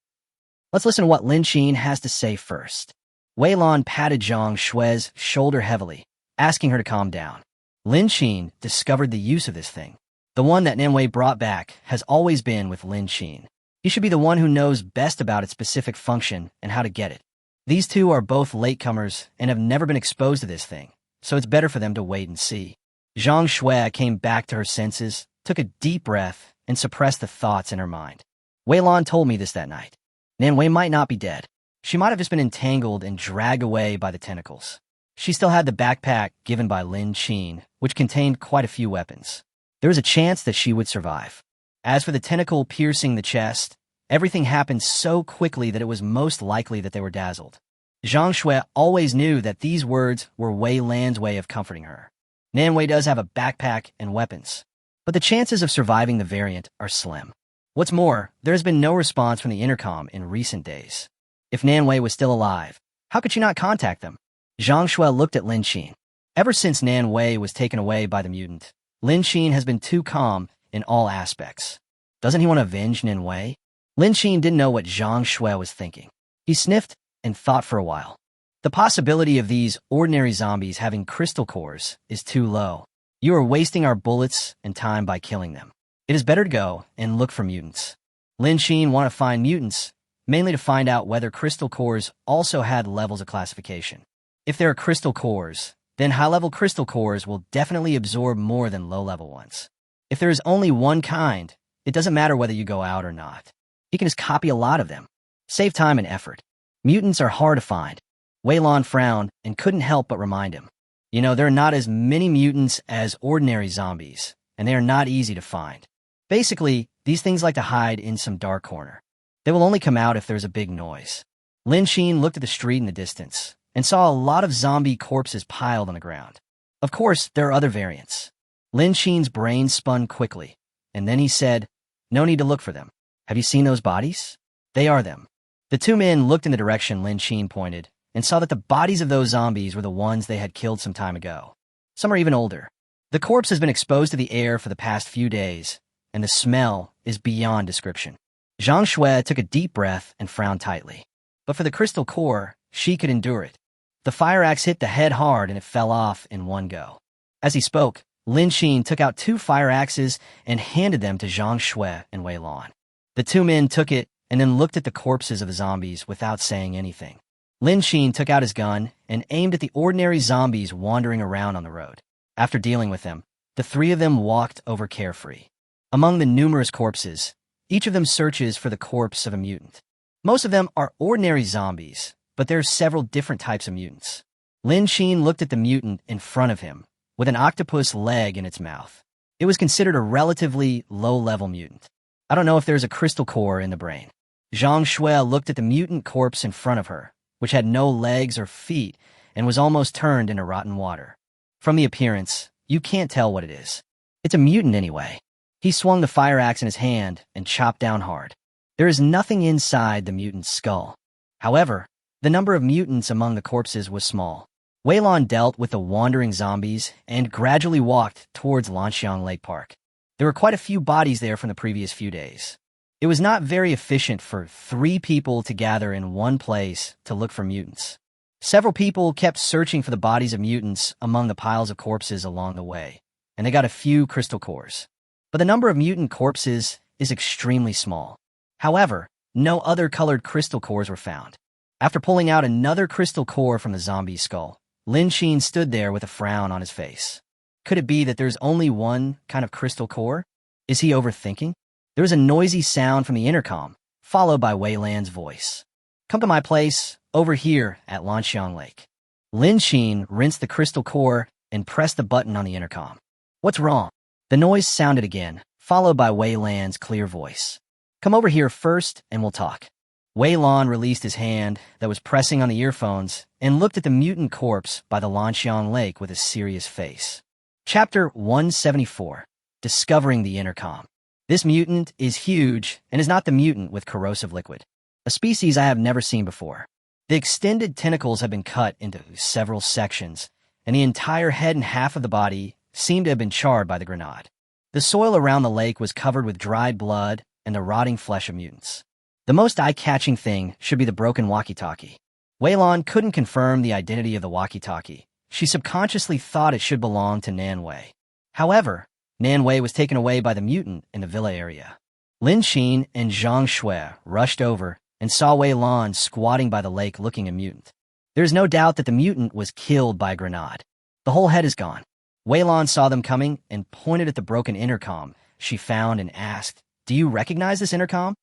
Let's listen to what Lin Qin has to say first. Wei Lan patted Zhang Shui's shoulder heavily, asking her to calm down. Lin Qin discovered the use of this thing. The one that Nanwei brought back has always been with Lin Qin. He should be the one who knows best about its specific function and how to get it. These two are both latecomers and have never been exposed to this thing, so it's better for them to wait and see. Zhang Shui came back to her senses, took a deep breath, and suppressed the thoughts in her mind. Wei Lan told me this that night. Nanwei might not be dead. She might have just been entangled and dragged away by the tentacles. She still had the backpack given by Lin Qin, which contained quite a few weapons. There was a chance that she would survive. As for the tentacle piercing the chest, everything happened so quickly that it was most likely that they were dazzled. Zhang Shui always knew that these words were Wei Lan's way of comforting her. Nanwei does have a backpack and weapons, but the chances of surviving the variant are slim. What's more, there has been no response from the intercom in recent days. If Nanwei was still alive, how could she not contact them? Zhang Shui looked at Lin Qin. Ever since Nanwei was taken away by the mutant, Lin Qin has been too calm in all aspects. Doesn't he want to avenge Nanwei? Lin Qin didn't know what Zhang Shui was thinking. He sniffed and thought for a while. The possibility of these ordinary zombies having crystal cores is too low. You are wasting our bullets and time by killing them. It is better to go and look for mutants. Lin Qin wanted to find mutants, mainly to find out whether crystal cores also had levels of classification. If there are crystal cores, then high-level crystal cores will definitely absorb more than low-level ones. If there is only one kind, it doesn't matter whether you go out or not. You can just copy a lot of them. Save time and effort. Mutants are hard to find. Wei Lan frowned and couldn't help but remind him. You know, there are not as many mutants as ordinary zombies, and they are not easy to find. Basically, these things like to hide in some dark corner. They will only come out if there's a big noise. Lin Qin looked at the street in the distance and saw a lot of zombie corpses piled on the ground. Of course, there are other variants. Lin Qin's brain spun quickly, and then he said, "No need to look for them. Have you seen those bodies? They are them." The two men looked in the direction Lin Qin pointed and saw that the bodies of those zombies were the ones they had killed some time ago. Some are even older. The corpse has been exposed to the air for the past few days, and the smell is beyond description. Zhang Shui took a deep breath and frowned tightly. But for the crystal core, she could endure it. The fire axe hit the head hard and it fell off in one go. As he spoke, Lin Qin took out 2 fire axes and handed them to Zhang Shui and Wei Lan. The two men took it and then looked at the corpses of the zombies without saying anything. Lin Qin took out his gun and aimed at the ordinary zombies wandering around on the road. After dealing with them, the 3 of them walked over carefree. Among the numerous corpses, each of them searches for the corpse of a mutant. Most of them are ordinary zombies, but there are several different types of mutants. Lin Qin looked at the mutant in front of him, with an octopus leg in its mouth. It was considered a relatively low-level mutant. I don't know if there's a crystal core in the brain. Zhang Shui looked at the mutant corpse in front of her, which had no legs or feet and was almost turned into rotten water. From the appearance, you can't tell what it is. It's a mutant anyway. He swung the fire axe in his hand and chopped down hard. There is nothing inside the mutant's skull. However, the number of mutants among the corpses was small. Wei Lan dealt with the wandering zombies and gradually walked towards Lanxiang Lake Park. There were quite a few bodies there from the previous few days. It was not very efficient for 3 people to gather in one place to look for mutants. Several people kept searching for the bodies of mutants among the piles of corpses along the way, and they got a few crystal cores. But the number of mutant corpses is extremely small. However, no other colored crystal cores were found. After pulling out another crystal core from the zombie's skull, Lin Qin stood there with a frown on his face. Could it be that there's only one kind of crystal core? Is he overthinking? There was a noisy sound from the intercom, followed by Wei Lan's voice. "Come to my place, over here at Lanxiang Lake." Lin Qin rinsed the crystal core and pressed the button on the intercom. "What's wrong?" The noise sounded again, followed by Wei Lan's clear voice. "Come over here first and we'll talk." Wei Lan released his hand that was pressing on the earphones and looked at the mutant corpse by the Lanxiang Lake with a serious face. Chapter 174, Discovering the Intercom. This mutant is huge and is not the mutant with corrosive liquid. a species I have never seen before. The extended tentacles have been cut into several sections, and the entire head and half of the body seemed to have been charred by the grenade. The soil around the lake was covered with dried blood and the rotting flesh of mutants. The most eye-catching thing should be the broken walkie-talkie. Weilon couldn't confirm the identity of the walkie-talkie. She subconsciously thought it should belong to Nanwei. However, Nanwei was taken away by the mutant in the villa area. Lin Xin and Zhang Shui rushed over and saw Weilon squatting by the lake looking a mutant. There's no doubt that the mutant was killed by a grenade. The whole head is gone. Weilon saw them coming and pointed at the broken intercom she found and asked, "Do you recognize this intercom?"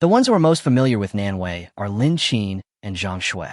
The ones who are most familiar with Nanwei are Lin Xin and Zhang Shui.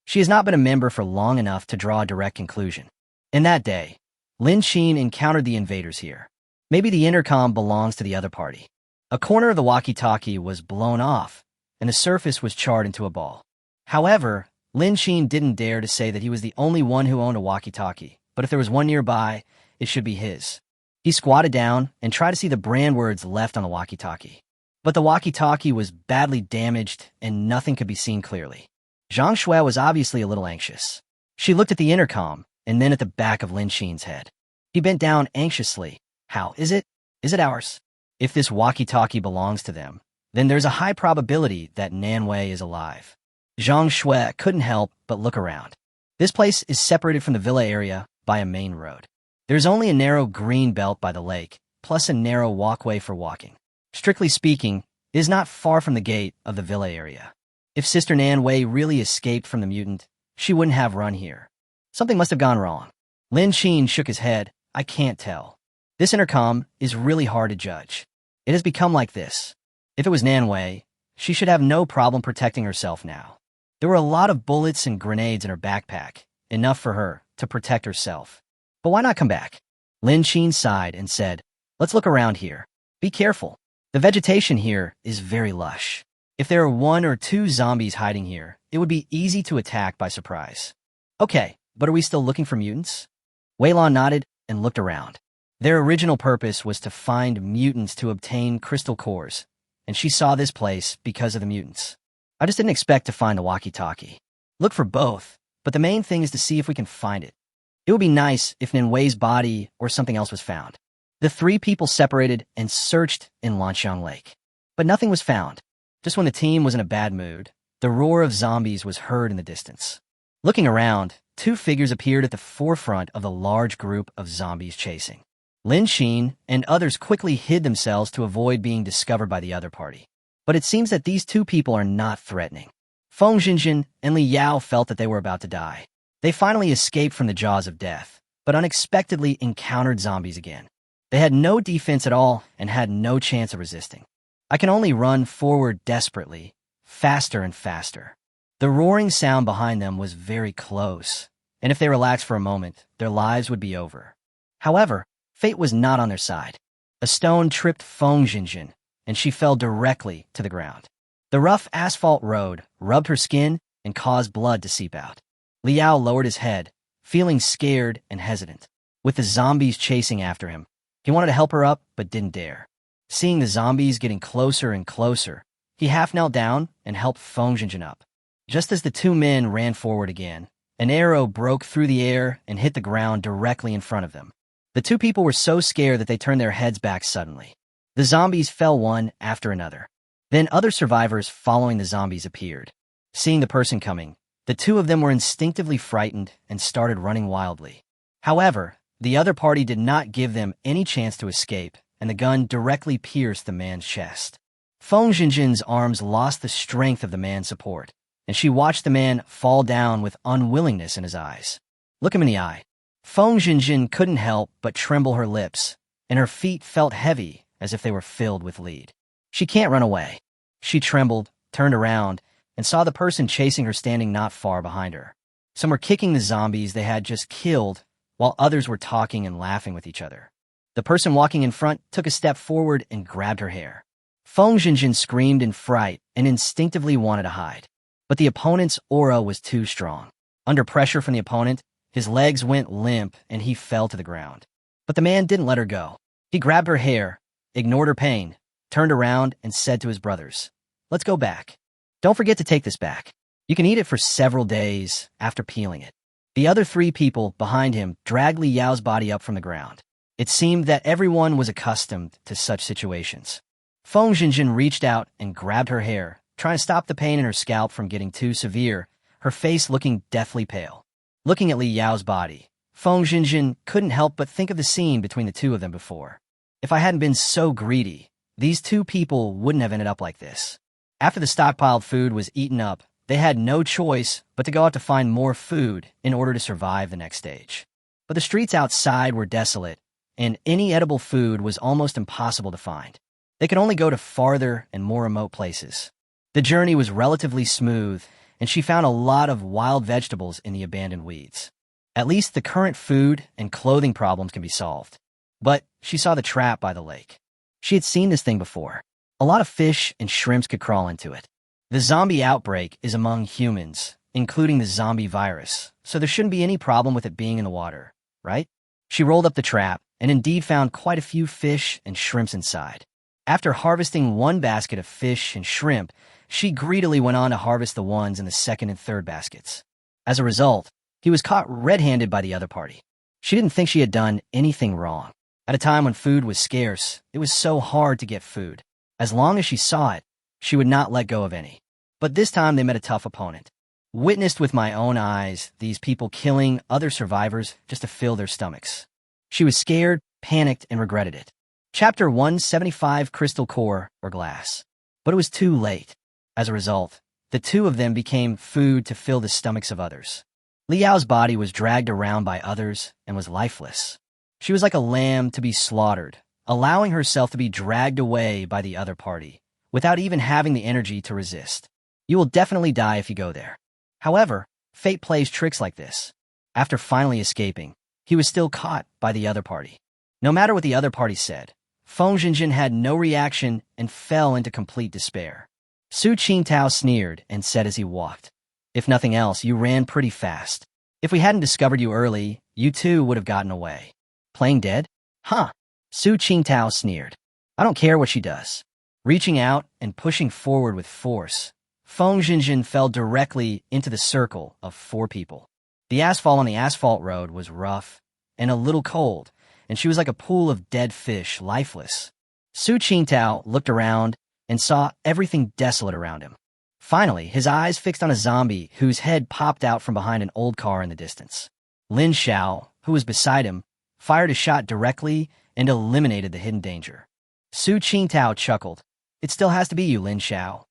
She has not been a member for long enough to draw a direct conclusion. In that day, Lin Xin encountered the invaders here. Maybe the intercom belongs to the other party. A corner of the walkie-talkie was blown off, and the surface was charred into a ball. However, Lin Xin didn't dare to say that he was the only one who owned a walkie-talkie, but if there was one nearby, it should be his. He squatted down and tried to see the brand words left on the walkie-talkie. But the walkie-talkie was badly damaged and nothing could be seen clearly. Zhang Shui was obviously a little anxious. She looked at the intercom and then at the back of Lin Xin's head. He bent down anxiously. How is it? Is it ours? If this walkie-talkie belongs to them, then there's a high probability that Nanwei is alive. Zhang Shui couldn't help but look around. This place is separated from the villa area by a main road. There's only a narrow green belt by the lake, plus a narrow walkway for walking. Strictly speaking, it is not far from the gate of the villa area. If Sister Nanwei really escaped from the mutant, she wouldn't have run here. Something must have gone wrong. Lin Xin shook his head. I can't tell. This intercom is really hard to judge. It has become like this. If it was Nanwei, she should have no problem protecting herself now. There were a lot of bullets and grenades in her backpack, enough for her to protect herself. But why not come back? Lin Xin sighed and said, "Let's look around here. Be careful. The vegetation here is very lush. If there are 1 or 2 zombies hiding here, it would be easy to attack by surprise." Okay, but are we still looking for mutants? Weilon nodded and looked around. Their original purpose was to find mutants to obtain crystal cores, and she saw this place because of the mutants. I just didn't expect to find the walkie-talkie. Look for both, but the main thing is to see if we can find it. It would be nice if Nanwei's body or something else was found. The 3 people separated and searched in Lanxiang Lake, but nothing was found. Just when the team was in a bad mood, the roar of zombies was heard in the distance. Looking around, 2 figures appeared at the forefront of the large group of zombies chasing. Lin Xin and others quickly hid themselves to avoid being discovered by the other party. But it seems that these 2 people are not threatening. Feng Jinjin and Li Yao felt that they were about to die. They finally escaped from the jaws of death, but unexpectedly encountered zombies again. They had no defense at all and had no chance of resisting. I can only run forward desperately, faster and faster. The roaring sound behind them was very close, and if they relaxed for a moment, their lives would be over. However, fate was not on their side. A stone tripped Feng Jinjin, and she fell directly to the ground. The rough asphalt road rubbed her skin and caused blood to seep out. Liao lowered his head, feeling scared and hesitant. With the zombies chasing after him, he wanted to help her up, but didn't dare. Seeing the zombies getting closer and closer, he half knelt down and helped Feng Jinjin up. Just as the 2 men ran forward again, an arrow broke through the air and hit the ground directly in front of them. The 2 people were so scared that they turned their heads back suddenly. The zombies fell one after another. Then other survivors following the zombies appeared. Seeing the person coming, the 2 of them were instinctively frightened and started running wildly. However, the other party did not give them any chance to escape, and the gun directly pierced the man's chest. Feng Jinjin's arms lost the strength of the man's support, and she watched the man fall down with unwillingness in his eyes. Look him in the eye. Feng Jinjin couldn't help but tremble her lips, and her feet felt heavy as if they were filled with lead. She can't run away. She trembled, turned around, and saw the person chasing her standing not far behind her. Some were kicking the zombies they had just killed, while others were talking and laughing with each other. The person walking in front took a step forward and grabbed her hair. Feng Jinjin screamed in fright and instinctively wanted to hide. But the opponent's aura was too strong. Under pressure from the opponent, his legs went limp and he fell to the ground. But the man didn't let her go. He grabbed her hair, ignored her pain, turned around and said to his brothers, "Let's go back." Don't forget to take this back. You can eat it for several days after peeling it. The other 3 people behind him dragged Li Yao's body up from the ground. It seemed that everyone was accustomed to such situations. Feng Jinjin reached out and grabbed her hair, trying to stop the pain in her scalp from getting too severe, her face looking deathly pale. Looking at Li Yao's body, Feng Jinjin couldn't help but think of the scene between the 2 of them before. If I hadn't been so greedy, these 2 people wouldn't have ended up like this. After the stockpiled food was eaten up, they had no choice but to go out to find more food in order to survive the next stage. But the streets outside were desolate, and any edible food was almost impossible to find. They could only go to farther and more remote places. The journey was relatively smooth, and she found a lot of wild vegetables in the abandoned weeds. At least the current food and clothing problems can be solved. But she saw the trap by the lake. She had seen this thing before. A lot of fish and shrimps could crawl into it. The zombie outbreak is among humans, including the zombie virus, so there shouldn't be any problem with it being in the water, right? She rolled up the trap and indeed found quite a few fish and shrimps inside. After harvesting 1 basket of fish and shrimp, she greedily went on to harvest the ones in the 2nd and 3rd baskets. As a result, he was caught red-handed by the other party. She didn't think she had done anything wrong. At a time when food was scarce, it was so hard to get food. As long as she saw it, she would not let go of any. But this time they met a tough opponent. Witnessed with my own eyes these people killing other survivors just to fill their stomachs. She was scared, panicked, and regretted it. Chapter 175, Crystal Core, or Glass. But it was too late. As a result, the 2 of them became food to fill the stomachs of others. Li Yao's body was dragged around by others and was lifeless. She was like a lamb to be slaughtered, allowing herself to be dragged away by the other party, without even having the energy to resist. You will definitely die if you go there. However, fate plays tricks like this. After finally escaping, he was still caught by the other party. No matter what the other party said, Feng Jinjin had no reaction and fell into complete despair. Su Qingtao sneered and said as he walked, "If nothing else, you ran pretty fast. If we hadn't discovered you early, you too would have gotten away." "Playing dead? Huh." Su Qingtao sneered. "I don't care what she does." Reaching out and pushing forward with force, Feng Jinjin fell directly into the circle of 4 people. The asphalt on the asphalt road was rough and a little cold, and she was like a pool of dead fish, lifeless. Su Qingtao looked around and saw everything desolate around him. Finally, his eyes fixed on a zombie whose head popped out from behind an old car in the distance. Lin Xiao, who was beside him, fired a shot directly and eliminated the hidden danger. Su Qingtao chuckled. "It still has to be you, Lin Xiao.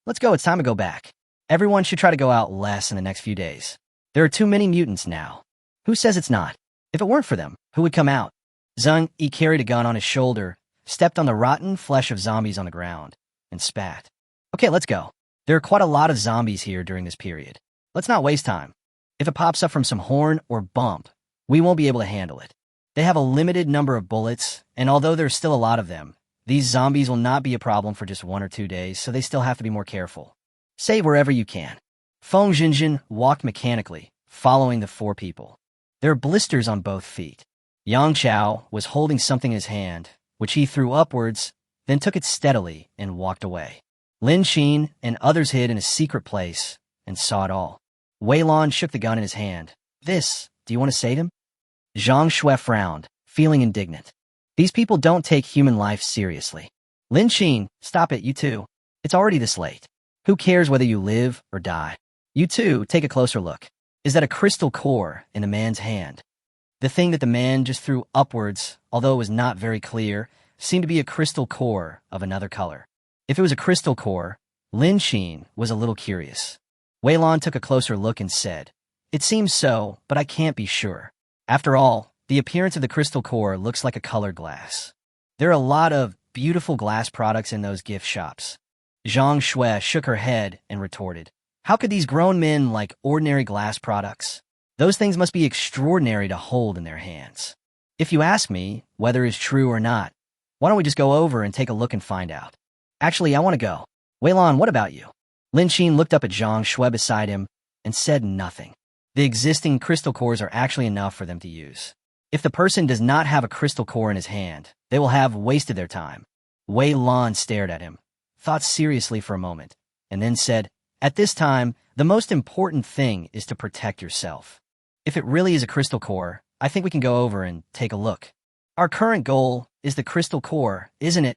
Let's go, it's time to go back. Everyone should try to go out less in the next few days. There are too many mutants now." "Who says it's not? If it weren't for them, who would come out?" Zheng Yi carried a gun on his shoulder, stepped on the rotten flesh of zombies on the ground, and spat. "Okay, let's go. There are quite a lot of zombies here during this period. Let's not waste time. If it pops up from some horn or bump, we won't be able to handle it. They have a limited number of bullets, and although there's still a lot of them, these zombies will not be a problem for just 1 or 2 days, so they still have to be more careful. Save wherever you can." Feng Jinjin walked mechanically, following the 4 people. There were blisters on both feet. Yang Chao was holding something in his hand, which he threw upwards, then took it steadily and walked away. Lin Xin and others hid in a secret place and saw it all. Wei Lan shook the gun in his hand. Do you want to save him?" Zhang Shui frowned, feeling indignant. These people don't take human life seriously. "Lin Xin, stop it, you too. It's already this late. Who cares whether you live or die? You too, take a closer look. Is that a crystal core in the man's hand?" The thing that the man just threw upwards, although it was not very clear, seemed to be a crystal core of another color. If it was a crystal core, Lin Xin was a little curious. Wei Lan took a closer look and said, "It seems so, but I can't be sure. After all, the appearance of the crystal core looks like a colored glass. There are a lot of beautiful glass products in those gift shops." Zhang Shui shook her head and retorted, "How could these grown men like ordinary glass products? Those things must be extraordinary to hold in their hands. If you ask me whether it's true or not, why don't we just go over and take a look and find out? Actually, I want to go. Wei Lan, what about you?" Lin Xin looked up at Zhang Shui beside him and said nothing. The existing crystal cores are actually enough for them to use. If the person does not have a crystal core in his hand, they will have wasted their time. Wei Lan stared at him, thought seriously for a moment, and then said, At this time, the most important thing is to protect yourself. If it really is a crystal core, I think we can go over and take a look. Our current goal is the crystal core, isn't it?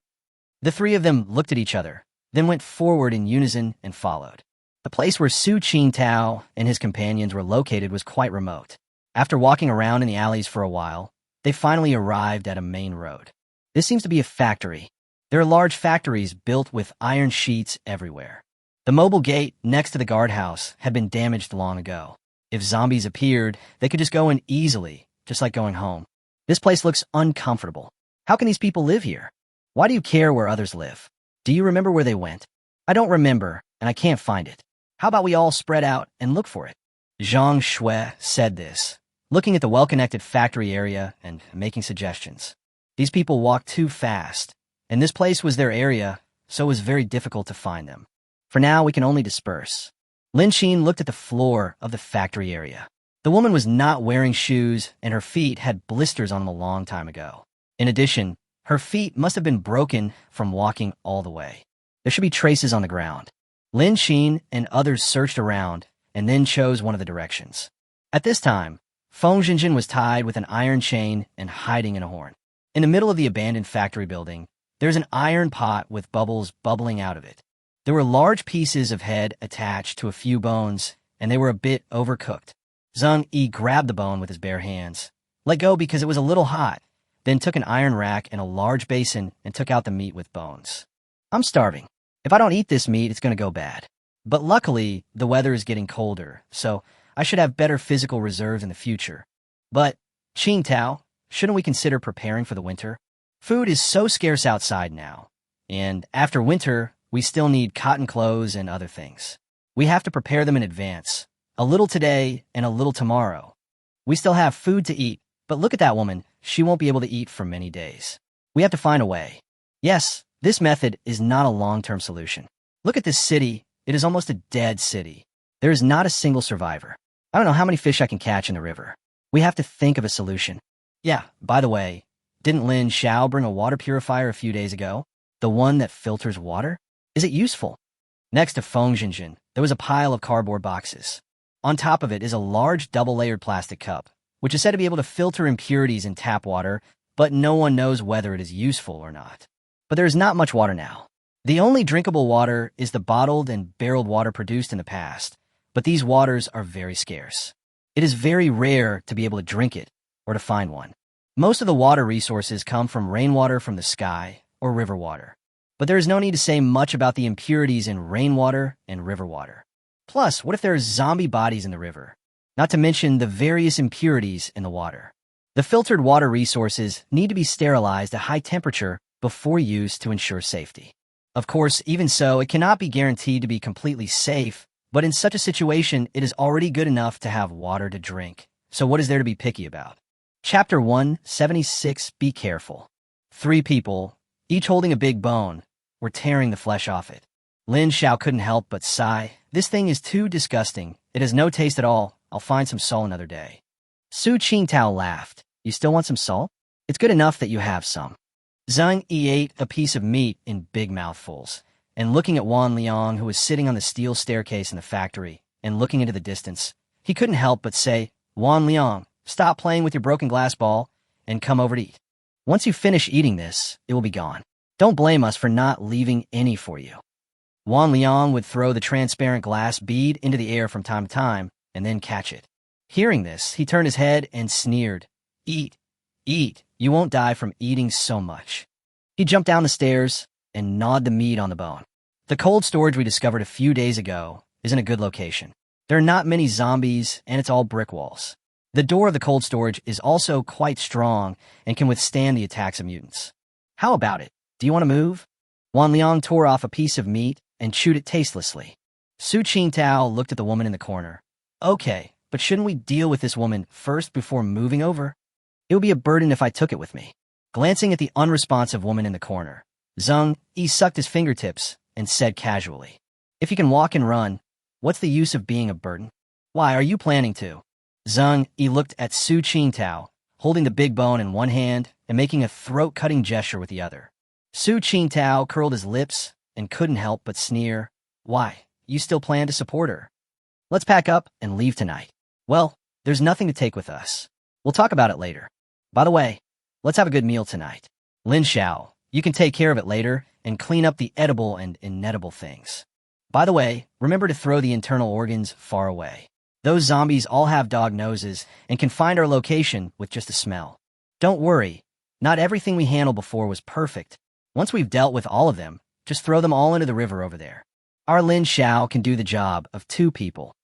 The three of them looked at each other, then went forward in unison and followed. The place where Su Qingtao and his companions were located was quite remote. After walking around in the alleys for a while, they finally arrived at a main road. This seems to be a factory. There are large factories built with iron sheets everywhere. The mobile gate next to the guardhouse had been damaged long ago. If zombies appeared, they could just go in easily, just like going home. This place looks uncomfortable. How can these people live here? Why do you care where others live? Do you remember where they went? I don't remember, and I can't find it. How about we all spread out and look for it? Zhang Shui said this, looking at the well-connected factory area and making suggestions. These people walked too fast, and this place was their area, so it was very difficult to find them. For now, we can only disperse. Lin Xin looked at the floor of the factory area. The woman was not wearing shoes, and her feet had blisters on them a long time ago. In addition, her feet must have been broken from walking all the way. There should be traces on the ground. Lin Xin and others searched around and then chose one of the directions. At this time, Feng Jinjin was tied with an iron chain and hiding in a horn. In the middle of the abandoned factory building, there's an iron pot with bubbles bubbling out of it. There were large pieces of head attached to a few bones, and they were a bit overcooked. Zhang Yi grabbed the bone with his bare hands, let go because it was a little hot, then took an iron rack and a large basin and took out the meat with bones. I'm starving. If I don't eat this meat, it's going to go bad. But luckily, the weather is getting colder, so I should have better physical reserves in the future. But, Qingtao, shouldn't we consider preparing for the winter? Food is so scarce outside now, and after winter, we still need cotton clothes and other things. We have to prepare them in advance, a little today and a little tomorrow. We still have food to eat, but look at that woman. She won't be able to eat for many days. We have to find a way. Yes, this method is not a long-term solution. Look at this city. It is almost a dead city. There is not a single survivor. I don't know how many fish I can catch in the river. We have to think of a solution. Yeah, by the way, didn't Lin Xiao bring a water purifier a few days ago? The one that filters water? Is it useful? Next to Feng Jinjin, there was a pile of cardboard boxes. On top of it is a large double-layered plastic cup, which is said to be able to filter impurities in tap water, but no one knows whether it is useful or not. But there is not much water now. The only drinkable water is the bottled and barreled water produced in the past, but these waters are very scarce. It is very rare to be able to drink it or to find one. Most of the water resources come from rainwater from the sky or river water. But there is no need to say much about the impurities in rainwater and river water. Plus, what if there are zombie bodies in the river? Not to mention the various impurities in the water. The filtered water resources need to be sterilized at high temperature before use to ensure safety. Of course, even so, it cannot be guaranteed to be completely safe, but in such a situation, it is already good enough to have water to drink. So what is there to be picky about? Chapter 176, Be Careful. 3 people, each holding a big bone, were tearing the flesh off it. Lin Xiao couldn't help but sigh. This thing is too disgusting. It has no taste at all. I'll find some salt another day. Su Qingtao laughed. You still want some salt? It's good enough that you have some. Zhang Yi ate a piece of meat in big mouthfuls, and looking at Wan Liang, who was sitting on the steel staircase in the factory, and looking into the distance, he couldn't help but say, Wan Liang, stop playing with your broken glass ball, and come over to eat. Once you finish eating this, it will be gone. Don't blame us for not leaving any for you. Wan Liang would throw the transparent glass bead into the air from time to time, and then catch it. Hearing this, he turned his head and sneered, Eat, eat, you won't die from eating so much. He jumped down the stairs and gnawed the meat on the bone. The cold storage we discovered a few days ago is in a good location. There are not many zombies, and it's all brick walls. The door of the cold storage is also quite strong and can withstand the attacks of mutants. How about it? Do you want to move? Wan Liang tore off a piece of meat and chewed it tastelessly. Su Qingtao looked at the woman in the corner. Okay, but shouldn't we deal with this woman first before moving over? It would be a burden if I took it with me. Glancing at the unresponsive woman in the corner, Zhang Yi sucked his fingertips and said casually, If you can walk and run, what's the use of being a burden? Why, are you planning to? Zhang Yi looked at Su Qingtao, holding the big bone in one hand and making a throat-cutting gesture with the other. Su Qingtao curled his lips and couldn't help but sneer. Why, you still plan to support her. Let's pack up and leave tonight. Well, there's nothing to take with us. We'll talk about it later. By the way, let's have a good meal tonight. Lin Xiao, you can take care of it later and clean up the edible and inedible things. By the way, remember to throw the internal organs far away. Those zombies all have dog noses and can find our location with just a smell. Don't worry, not everything we handled before was perfect. Once we've dealt with all of them, just throw them all into the river over there. Our Lin Xiao can do the job of 2 people.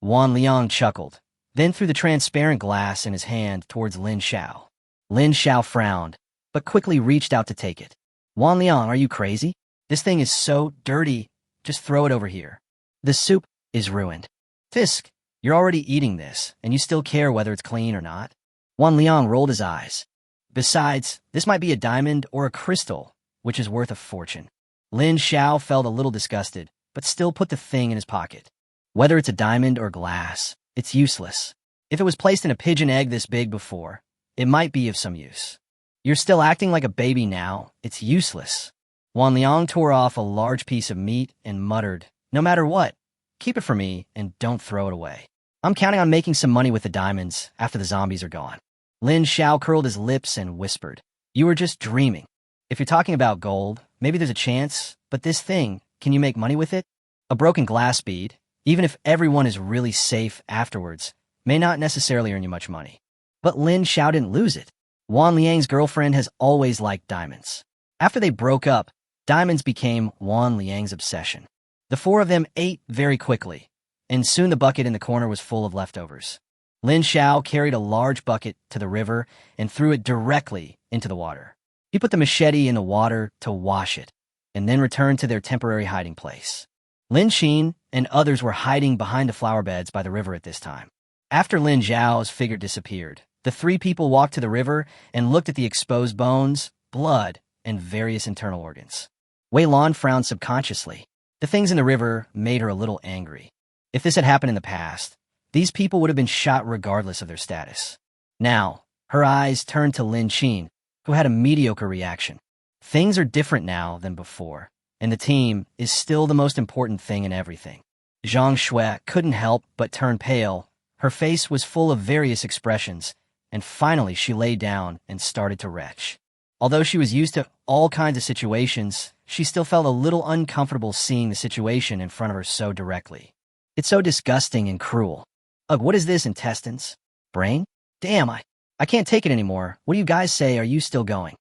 Wan Liang chuckled, then threw the transparent glass in his hand towards Lin Xiao. Lin Xiao frowned, but quickly reached out to take it. Wan Liang, are you crazy? This thing is so dirty. Just throw it over here. The soup is ruined. Fisk, you're already eating this, and you still care whether it's clean or not? Wan Liang rolled his eyes. Besides, this might be a diamond or a crystal, which is worth a fortune. Lin Xiao felt a little disgusted, but still put the thing in his pocket. Whether it's a diamond or glass, it's useless. If it was placed in a pigeon egg this big before, it might be of some use. You're still acting like a baby now. It's useless. Wan Liang tore off a large piece of meat and muttered, no matter what, keep it for me and don't throw it away. I'm counting on making some money with the diamonds after the zombies are gone. Lin Xiao curled his lips and whispered, you were just dreaming. If you're talking about gold, maybe there's a chance, but this thing, can you make money with it? A broken glass bead, even if everyone is really safe afterwards, may not necessarily earn you much money. But Lin Xiao didn't lose it. Wan Liang's girlfriend has always liked diamonds. After they broke up, diamonds became Wan Liang's obsession. The 4 of them ate very quickly, and soon the bucket in the corner was full of leftovers. Lin Xiao carried a large bucket to the river and threw it directly into the water. He put the machete in the water to wash it, and then returned to their temporary hiding place. Lin Xin and others were hiding behind the flower beds by the river at this time. After Lin Zhao's figure disappeared, the 3 people walked to the river and looked at the exposed bones, blood, and various internal organs. Wei Lan frowned subconsciously. The things in the river made her a little angry. If this had happened in the past, these people would have been shot regardless of their status. Now, her eyes turned to Lin Xin, who had a mediocre reaction. Things are different now than before, and the team is still the most important thing in everything. Zhang Shui couldn't help but turn pale. Her face was full of various expressions, and finally she lay down and started to retch. Although she was used to all kinds of situations, she still felt a little uncomfortable seeing the situation in front of her so directly. It's so disgusting and cruel. Ugh, what is this, intestines? Brain? Damn, I can't take it anymore. What do you guys say? Are you still going?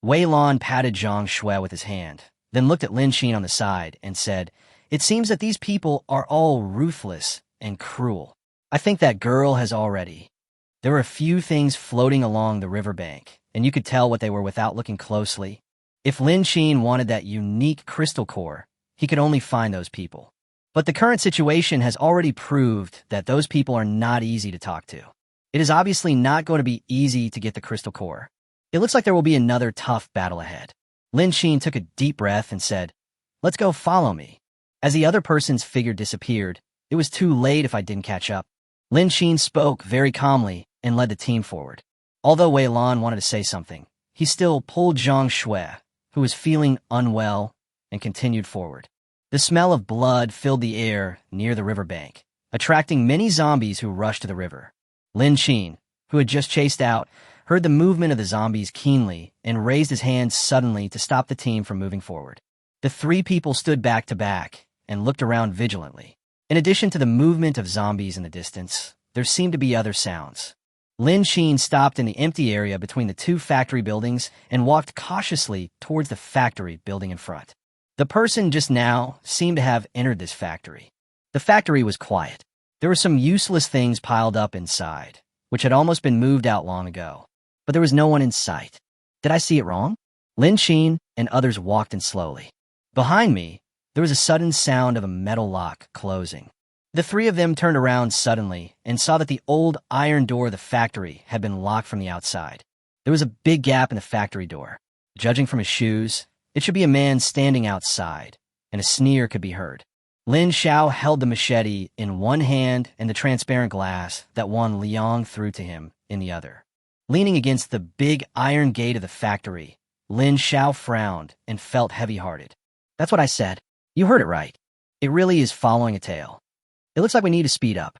Wei Lan patted Zhang Shui with his hand, then looked at Lin Xin on the side and said, it seems that these people are all ruthless and cruel. I think that girl has already. There were a few things floating along the riverbank, and you could tell what they were without looking closely. If Lin Xin wanted that unique crystal core, he could only find those people. But the current situation has already proved that those people are not easy to talk to. It is obviously not going to be easy to get the crystal core. It looks like there will be another tough battle ahead. Lin Xin took a deep breath and said, let's go, follow me. As the other person's figure disappeared, it was too late if I didn't catch up. Lin Xin spoke very calmly and led the team forward. Although Wei Lan wanted to say something, he still pulled Zhang Shui, who was feeling unwell, and continued forward. The smell of blood filled the air near the riverbank, attracting many zombies who rushed to the river. Lin Xin, who had just chased out, heard the movement of the zombies keenly and raised his hands suddenly to stop the team from moving forward. The 3 people stood back to back and looked around vigilantly. In addition to the movement of zombies in the distance, there seemed to be other sounds. Lin Xin stopped in the empty area between the 2 factory buildings and walked cautiously towards the factory building in front. The person just now seemed to have entered this factory. The factory was quiet. There were some useless things piled up inside, which had almost been moved out long ago. But there was no one in sight. Did I see it wrong? Lin Xin and others walked in slowly. Behind me, there was a sudden sound of a metal lock closing. The 3 of them turned around suddenly and saw that the old iron door of the factory had been locked from the outside. There was a big gap in the factory door. Judging from his shoes, it should be a man standing outside, and a sneer could be heard. Lin Xiao held the machete in one hand and the transparent glass that Wan Liang threw to him in the other. Leaning against the big iron gate of the factory, Lin Xiao frowned and felt heavy-hearted. That's what I said. You heard it right. It really is following a tail. It looks like we need to speed up.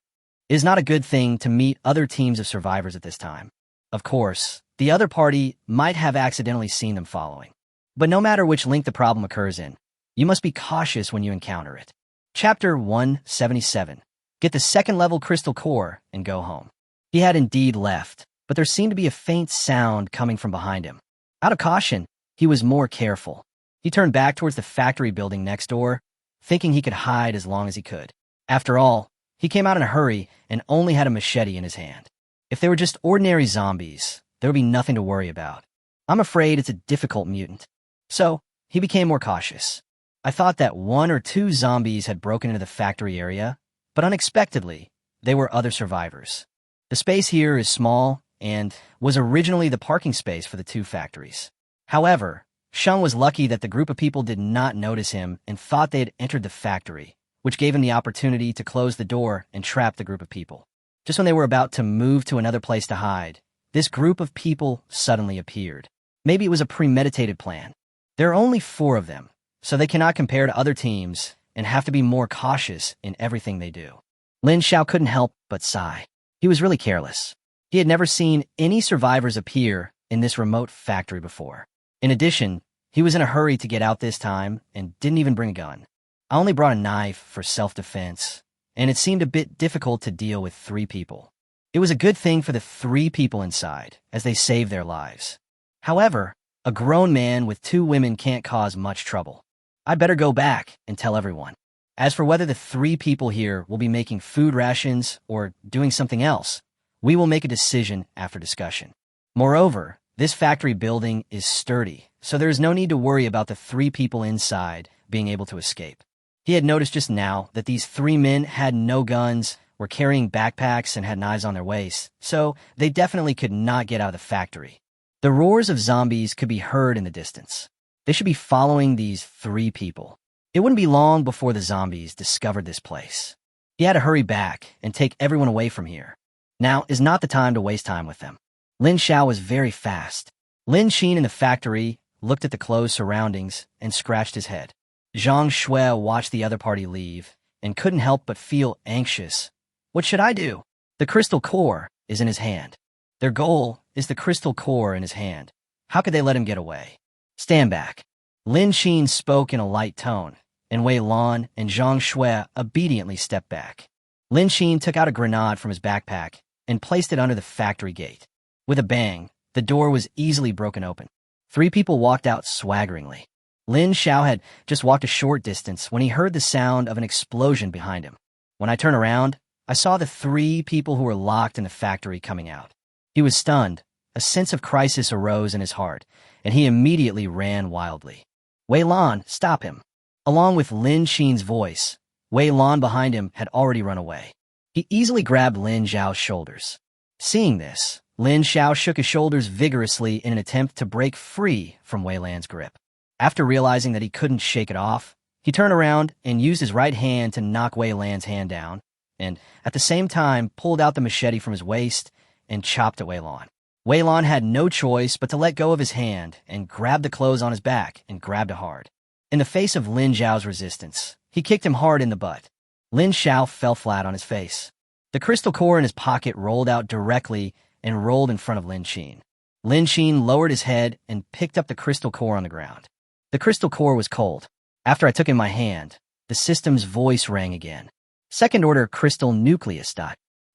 It is not a good thing to meet other teams of survivors at this time. Of course, the other party might have accidentally seen them following. But no matter which link the problem occurs in, you must be cautious when you encounter it. Chapter 177. Get the second-level crystal core and go home. He had indeed left, but there seemed to be a faint sound coming from behind him. Out of caution, he was more careful. He turned back towards the factory building next door, thinking he could hide as long as he could. After all, he came out in a hurry and only had a machete in his hand. If they were just ordinary zombies, there would be nothing to worry about. I'm afraid it's a difficult mutant. So, he became more cautious. I thought that 1 or 2 zombies had broken into the factory area, but unexpectedly, they were other survivors. The space here is small and was originally the parking space for the 2 factories. However, Sheng was lucky that the group of people did not notice him and thought they had entered the factory, which gave him the opportunity to close the door and trap the group of people. Just when they were about to move to another place to hide, this group of people suddenly appeared. Maybe it was a premeditated plan. There are only 4 of them, so they cannot compare to other teams and have to be more cautious in everything they do. Lin Xiao couldn't help but sigh. He was really careless. He had never seen any survivors appear in this remote factory before. In addition, he was in a hurry to get out this time and didn't even bring a gun. I only brought a knife for self-defense, and it seemed a bit difficult to deal with 3 people. It was a good thing for the 3 people inside, as they saved their lives. However, a grown man with 2 women can't cause much trouble. I'd better go back and tell everyone. As for whether the 3 people here will be making food rations or doing something else, we will make a decision after discussion. Moreover, this factory building is sturdy, so there is no need to worry about the 3 people inside being able to escape. He had noticed just now that these 3 men had no guns, were carrying backpacks, and had knives on their waists, so they definitely could not get out of the factory. The roars of zombies could be heard in the distance. They should be following these 3 people. It wouldn't be long before the zombies discovered this place. He had to hurry back and take everyone away from here. Now is not the time to waste time with them. Lin Xiao was very fast. Lin Xin in the factory looked at the closed surroundings and scratched his head. Zhang Shui watched the other party leave and couldn't help but feel anxious. What should I do? The crystal core is in his hand. Their goal is the crystal core in his hand. How could they let him get away? Stand back. Lin Xin spoke in a light tone, and Wei Lan and Zhang Shui obediently stepped back. Lin Xin took out a grenade from his backpack and placed it under the factory gate. With a bang, the door was easily broken open. 3 people walked out swaggeringly. Lin Xiao had just walked a short distance when he heard the sound of an explosion behind him. When I turned around, I saw the 3 people who were locked in the factory coming out. He was stunned. A sense of crisis arose in his heart, and he immediately ran wildly. Wei Lan, stop him. Along with Lin Xin's voice, Wei Lan behind him had already run away. He easily grabbed Lin Xiao's shoulders. Seeing this, Lin Xiao shook his shoulders vigorously in an attempt to break free from Wei Lan's grip. After realizing that he couldn't shake it off, he turned around and used his right hand to knock Wei Lan's hand down, and at the same time pulled out the machete from his waist and chopped at Wei Lan. Wei Lan had no choice but to let go of his hand and grab the clothes on his back and grabbed it hard. In the face of Lin Xiao's resistance, he kicked him hard in the butt. Lin Xiao fell flat on his face. The crystal core in his pocket rolled out directly and rolled in front of Lin Xin. Lin Xin lowered his head and picked up the crystal core on the ground. The crystal core was cold. After I took it in my hand, the system's voice rang again. Second-order crystal nucleus.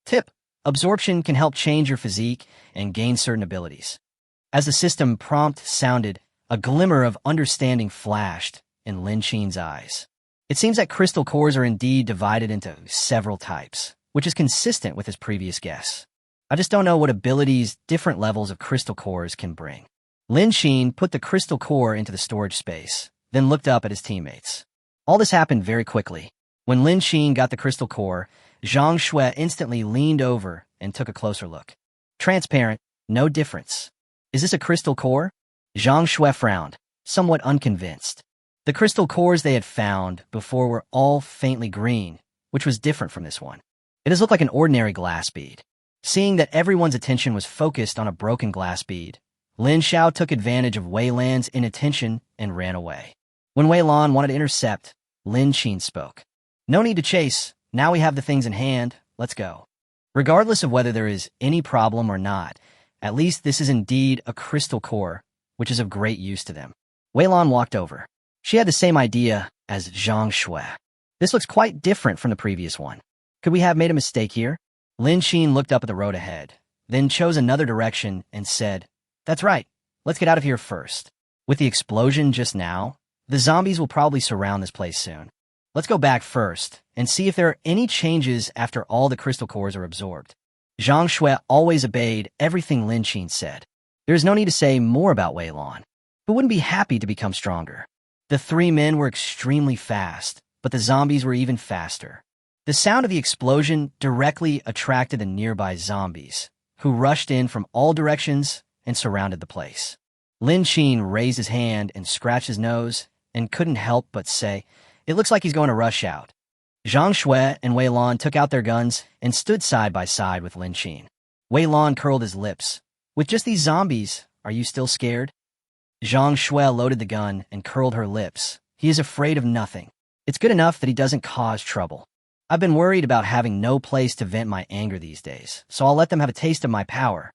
Tip: absorption can help change your physique and gain certain abilities. As the system prompt sounded, a glimmer of understanding flashed in Lin Xin's eyes. It seems that crystal cores are indeed divided into several types, which is consistent with his previous guess. I just don't know what abilities different levels of crystal cores can bring. Lin Xin put the crystal core into the storage space, then looked up at his teammates. All this happened very quickly. When Lin Xin got the crystal core, Zhang Shui instantly leaned over and took a closer look. Transparent, no difference. Is this a crystal core? Zhang Shui frowned, somewhat unconvinced. The crystal cores they had found before were all faintly green, which was different from this one. It does look like an ordinary glass bead. Seeing that everyone's attention was focused on a broken glass bead, Lin Xiao took advantage of Wei Lan's inattention and ran away. When Wei Lan wanted to intercept, Lin Xin spoke. No need to chase. Now we have the things in hand. Let's go. Regardless of whether there is any problem or not, at least this is indeed a crystal core, which is of great use to them. Wei Lan walked over. She had the same idea as Zhang Shui. This looks quite different from the previous one. Could we have made a mistake here? Lin Xin looked up at the road ahead, then chose another direction and said, "That's right. Let's get out of here first. With the explosion just now, the zombies will probably surround this place soon. Let's go back first and see if there are any changes after all the crystal cores are absorbed." Zhang Shui always obeyed everything Lin Xin said. There is no need to say more about Wei Lan, who wouldn't be happy to become stronger. The three men were extremely fast, but the zombies were even faster. The sound of the explosion directly attracted the nearby zombies, who rushed in from all directions and surrounded the place. Lin Xin raised his hand and scratched his nose and couldn't help but say, "It looks like he's going to rush out." Zhang Shui and Wei Lan took out their guns and stood side by side with Lin Xin. Wei Lan curled his lips. "With just these zombies, are you still scared?" Zhang Shui loaded the gun and curled her lips. "He is afraid of nothing. It's good enough that he doesn't cause trouble. I've been worried about having no place to vent my anger these days, so I'll let them have a taste of my power."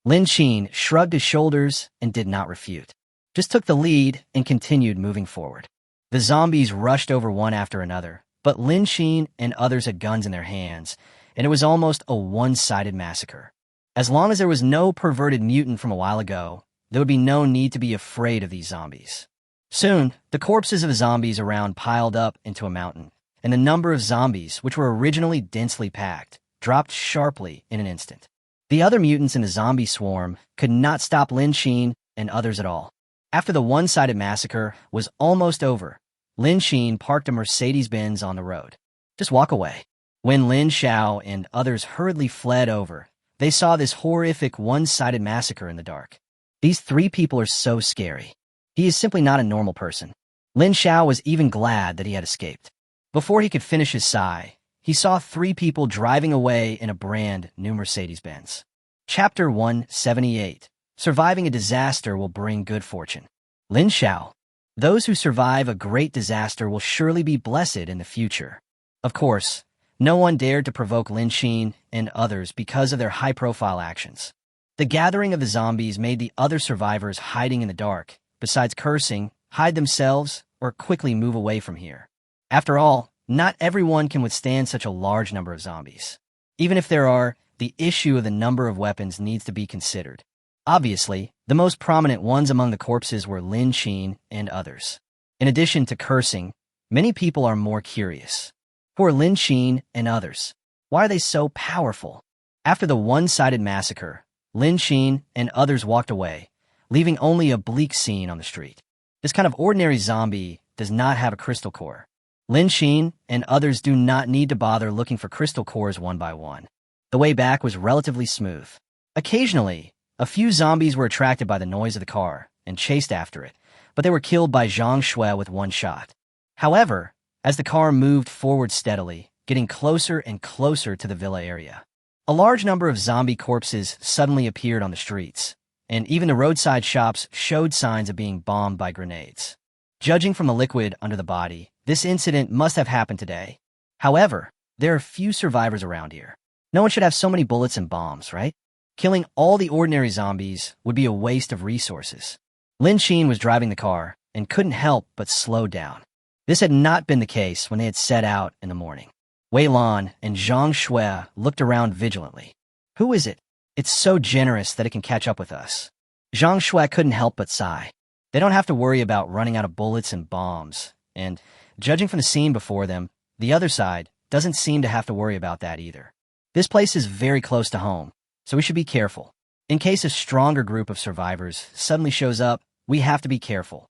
Lin Xin shrugged his shoulders and did not refute, just took the lead and continued moving forward. The zombies rushed over one after another, but Lin Xin and others had guns in their hands, and it was almost a one-sided massacre. As long as there was no perverted mutant from a while ago, there would be no need to be afraid of these zombies. Soon, the corpses of the zombies around piled up into a mountain, and the number of zombies, which were originally densely packed, dropped sharply in an instant. The other mutants in the zombie swarm could not stop Lin Xin and others at all. After the one-sided massacre was almost over, Lin Xin parked a Mercedes-Benz on the road. "Just walk away." When Lin Xiao and others hurriedly fled over, they saw this horrific one-sided massacre in the dark. These three people are so scary. He is simply not a normal person. Lin Xiao was even glad that he had escaped. Before he could finish his sigh, he saw three people driving away in a brand new Mercedes-Benz. Chapter 178. Surviving a disaster will bring good fortune. Lin Xiao. Those who survive a great disaster will surely be blessed in the future. Of course, no one dared to provoke Lin Xin and others because of their high-profile actions. The gathering of the zombies made the other survivors hiding in the dark, besides cursing, hide themselves, or quickly move away from here. After all, not everyone can withstand such a large number of zombies. Even if there are, the issue of the number of weapons needs to be considered. Obviously, the most prominent ones among the corpses were Lin Xin and others. In addition to cursing, many people are more curious. Who are Lin Xin and others? Why are they so powerful? After the one-sided massacre, Lin Xin and others walked away, leaving only a bleak scene on the street. This kind of ordinary zombie does not have a crystal core. Lin Xin and others do not need to bother looking for crystal cores one by one. The way back was relatively smooth. Occasionally, a few zombies were attracted by the noise of the car and chased after it, but they were killed by Zhang Shui with one shot. However, as the car moved forward steadily, getting closer and closer to the villa area, a large number of zombie corpses suddenly appeared on the streets, and even the roadside shops showed signs of being bombed by grenades. Judging from the liquid under the body, this incident must have happened today. However, there are few survivors around here. No one should have so many bullets and bombs, right? Killing all the ordinary zombies would be a waste of resources. Lin Xin was driving the car and couldn't help but slow down. This had not been the case when they had set out in the morning. Wei Lan and Zhang Shui looked around vigilantly. Who is it? It's so generous that it can catch up with us. Zhang Shui couldn't help but sigh. They don't have to worry about running out of bullets and bombs, and judging from the scene before them, the other side doesn't seem to have to worry about that either. This place is very close to home, so we should be careful. In case a stronger group of survivors suddenly shows up, we have to be careful.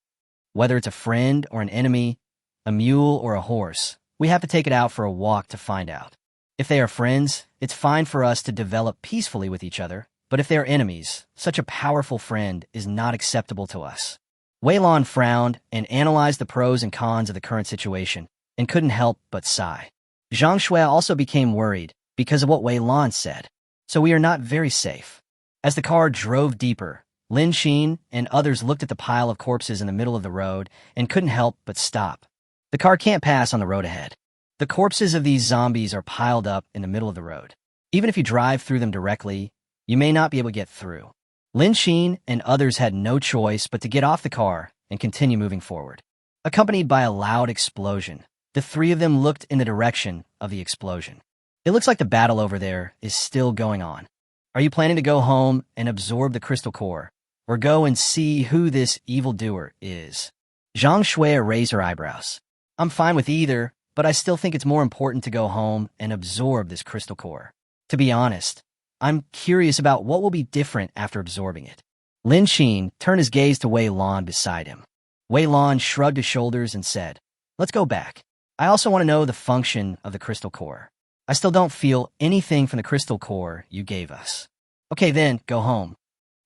Whether it's a friend or an enemy, a mule or a horse, we have to take it out for a walk to find out. If they are friends, it's fine for us to develop peacefully with each other, but if they are enemies, such a powerful friend is not acceptable to us. Wei Lan frowned and analyzed the pros and cons of the current situation and couldn't help but sigh. Zhang Shui also became worried because of what Wei Lan said, so we are not very safe. As the car drove deeper, Lin Xin and others looked at the pile of corpses in the middle of the road and couldn't help but stop. The car can't pass on the road ahead. The corpses of these zombies are piled up in the middle of the road. Even if you drive through them directly, you may not be able to get through. Lin Sheen and others had no choice but to get off the car and continue moving forward. Accompanied by a loud explosion, the three of them looked in the direction of the explosion. It looks like the battle over there is still going on. Are you planning to go home and absorb the crystal core, or go and see who this evildoer is? Zhang Shui raised her eyebrows. I'm fine with either, but I still think it's more important to go home and absorb this crystal core. To be honest, I'm curious about what will be different after absorbing it. Lin Sheen turned his gaze to Wei Lan beside him. Wei Lan shrugged his shoulders and said, let's go back. I also want to know the function of the crystal core. I still don't feel anything from the crystal core you gave us. Okay then, go home.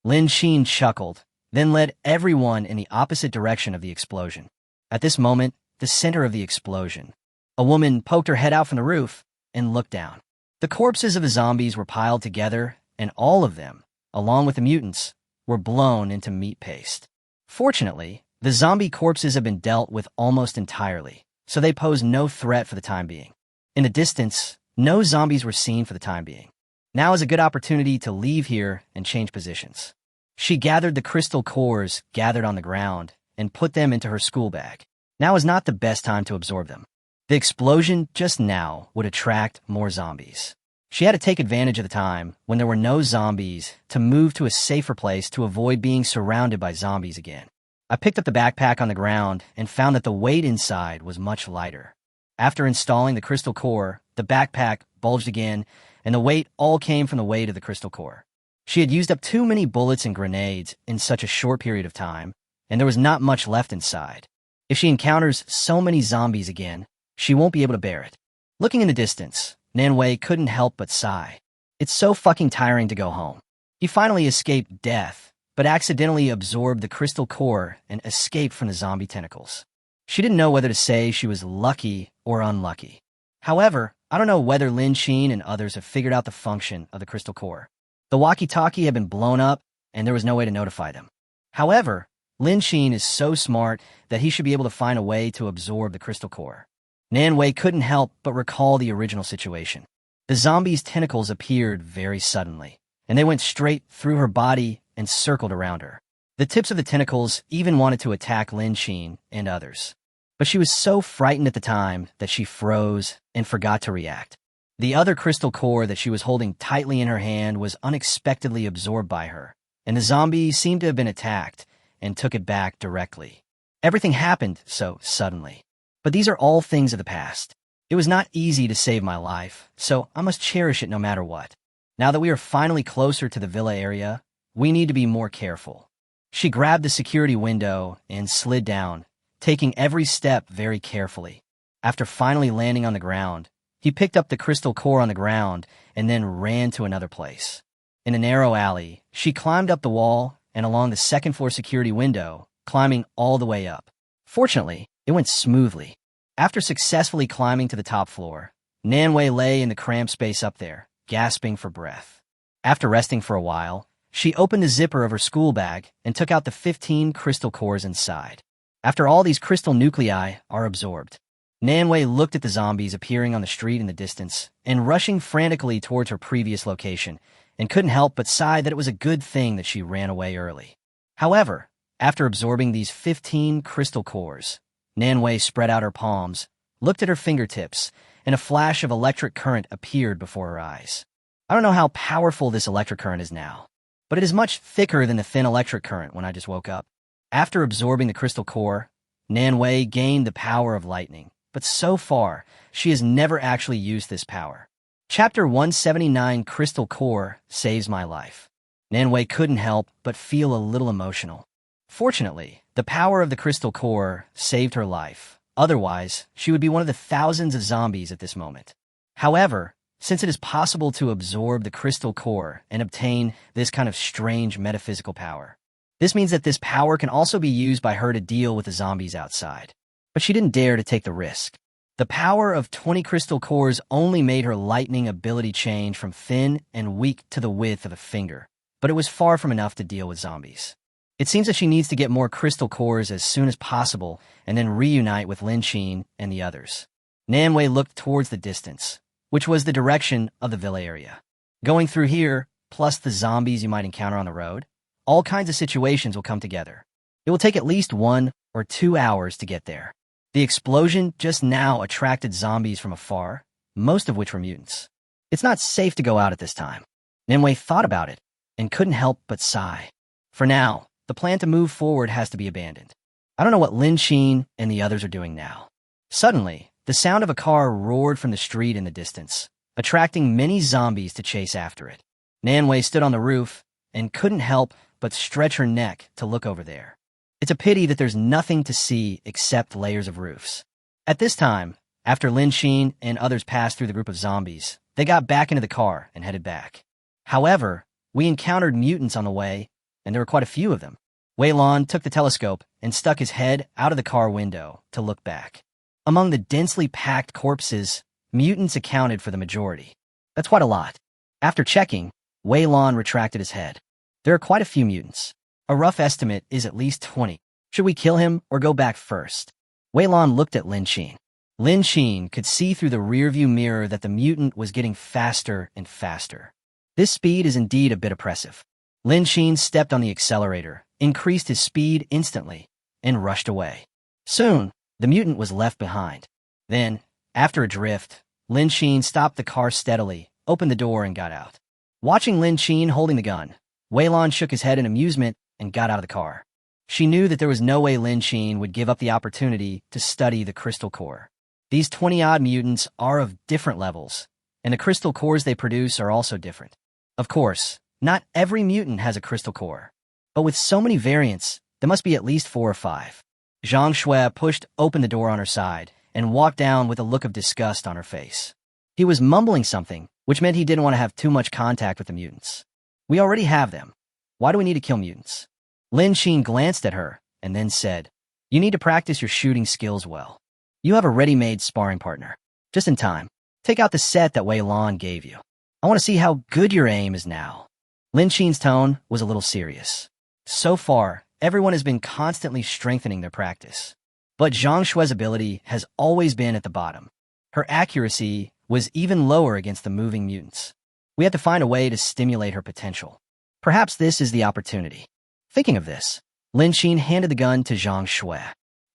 Lin Sheen chuckled, then led everyone in the opposite direction of the explosion. At this moment, the center of the explosion, a woman poked her head out from the roof and looked down. The corpses of the zombies were piled together, and all of them, along with the mutants, were blown into meat paste. Fortunately, the zombie corpses have been dealt with almost entirely, so they pose no threat for the time being. In the distance, no zombies were seen for the time being. Now is a good opportunity to leave here and change positions. She gathered the crystal cores gathered on the ground and put them into her school bag. Now is not the best time to absorb them. The explosion just now would attract more zombies. She had to take advantage of the time when there were no zombies to move to a safer place to avoid being surrounded by zombies again. I picked up the backpack on the ground and found that the weight inside was much lighter. After installing the crystal core, the backpack bulged again, and the weight all came from the weight of the crystal core. She had used up too many bullets and grenades in such a short period of time, and there was not much left inside. If she encounters so many zombies again, she won't be able to bear it. Looking in the distance, Nanwei couldn't help but sigh. It's so fucking tiring to go home. He finally escaped death, but accidentally absorbed the crystal core and escaped from the zombie tentacles. She didn't know whether to say she was lucky or unlucky. However, I don't know whether Lin Sheen and others have figured out the function of the crystal core. The walkie-talkie had been blown up, and there was no way to notify them. However, Lin Sheen is so smart that he should be able to find a way to absorb the crystal core. Nanwei couldn't help but recall the original situation. The zombies' tentacles appeared very suddenly, and they went straight through her body and circled around her. The tips of the tentacles even wanted to attack Lin Sheen and others. But she was so frightened at the time that she froze and forgot to react. The other crystal core that she was holding tightly in her hand was unexpectedly absorbed by her, and the zombie seemed to have been attacked and took it back directly. Everything happened so suddenly. But these are all things of the past. It was not easy to save my life, so I must cherish it no matter what. Now that we are finally closer to the villa area, we need to be more careful. She grabbed the security window and slid down, taking every step very carefully. After finally landing on the ground, he picked up the crystal core on the ground and then ran to another place. In a narrow alley, she climbed up the wall and along the second-floor security window, climbing all the way up. Fortunately, it went smoothly. After successfully climbing to the top floor, Nanwei lay in the cramped space up there, gasping for breath. After resting for a while, she opened the zipper of her school bag and took out the 15 crystal cores inside. After all these crystal nuclei are absorbed, Nanwei looked at the zombies appearing on the street in the distance and rushing frantically towards her previous location, and couldn't help but sigh that it was a good thing that she ran away early. However, after absorbing these 15 crystal cores, Nanwei spread out her palms, looked at her fingertips, and a flash of electric current appeared before her eyes. I don't know how powerful this electric current is now, but it is much thicker than the thin electric current when I just woke up. After absorbing the crystal core, Nanwei gained the power of lightning, but so far, she has never actually used this power. Chapter 179 Crystal Core Saves My Life. Nanwei couldn't help but feel a little emotional. Fortunately, the power of the crystal core saved her life. Otherwise, she would be one of the thousands of zombies at this moment. However, since it is possible to absorb the crystal core and obtain this kind of strange metaphysical power, this means that this power can also be used by her to deal with the zombies outside. But she didn't dare to take the risk. The power of 20 crystal cores only made her lightning ability change from thin and weak to the width of a finger, but it was far from enough to deal with zombies. It seems that she needs to get more crystal cores as soon as possible and then reunite with Lin Sheen and the others. Nanwei looked towards the distance, which was the direction of the villa area. Going through here, plus the zombies you might encounter on the road, all kinds of situations will come together. It will take at least 1 or 2 hours to get there. The explosion just now attracted zombies from afar, most of which were mutants. It's not safe to go out at this time. Nanwei thought about it and couldn't help but sigh. For now, the plan to move forward has to be abandoned. I don't know what Lin Xin and the others are doing now. Suddenly, the sound of a car roared from the street in the distance, attracting many zombies to chase after it. Nanwei stood on the roof and couldn't help but stretch her neck to look over there. It's a pity that there's nothing to see except layers of roofs. At this time, after Lin Xin and others passed through the group of zombies, they got back into the car and headed back. However, we encountered mutants on the way, and there were quite a few of them. Wei Lan took the telescope and stuck his head out of the car window to look back. Among the densely packed corpses, mutants accounted for the majority. That's quite a lot. After checking, Wei Lan retracted his head. There are quite a few mutants. A rough estimate is at least 20. Should we kill him or go back first? Wei Lan looked at Lin Xin. Lin Xin could see through the rearview mirror that the mutant was getting faster and faster. This speed is indeed a bit oppressive. Lin Xin stepped on the accelerator, increased his speed instantly, and rushed away. Soon, the mutant was left behind. Then, after a drift, Lin Xin stopped the car steadily, opened the door, and got out. Watching Lin Xin holding the gun, Wei Lan shook his head in amusement and got out of the car. She knew that there was no way Lin Xin would give up the opportunity to study the crystal core. These 20-odd mutants are of different levels, and the crystal cores they produce are also different. Of course, not every mutant has a crystal core, but with so many variants, there must be at least 4 or 5. Zhang Shui pushed open the door on her side and walked down with a look of disgust on her face. He was mumbling something, which meant he didn't want to have too much contact with the mutants. We already have them. Why do we need to kill mutants? Lin Xin glanced at her and then said, "You need to practice your shooting skills well. You have a ready-made sparring partner. Just in time. Take out the set that Wei Lan gave you. I want to see how good your aim is now." Lin Xin's tone was a little serious. So far, everyone has been constantly strengthening their practice. But Zhang Shui's ability has always been at the bottom. Her accuracy was even lower against the moving mutants. We had to find a way to stimulate her potential. Perhaps this is the opportunity. Thinking of this, Lin Xin handed the gun to Zhang Shui.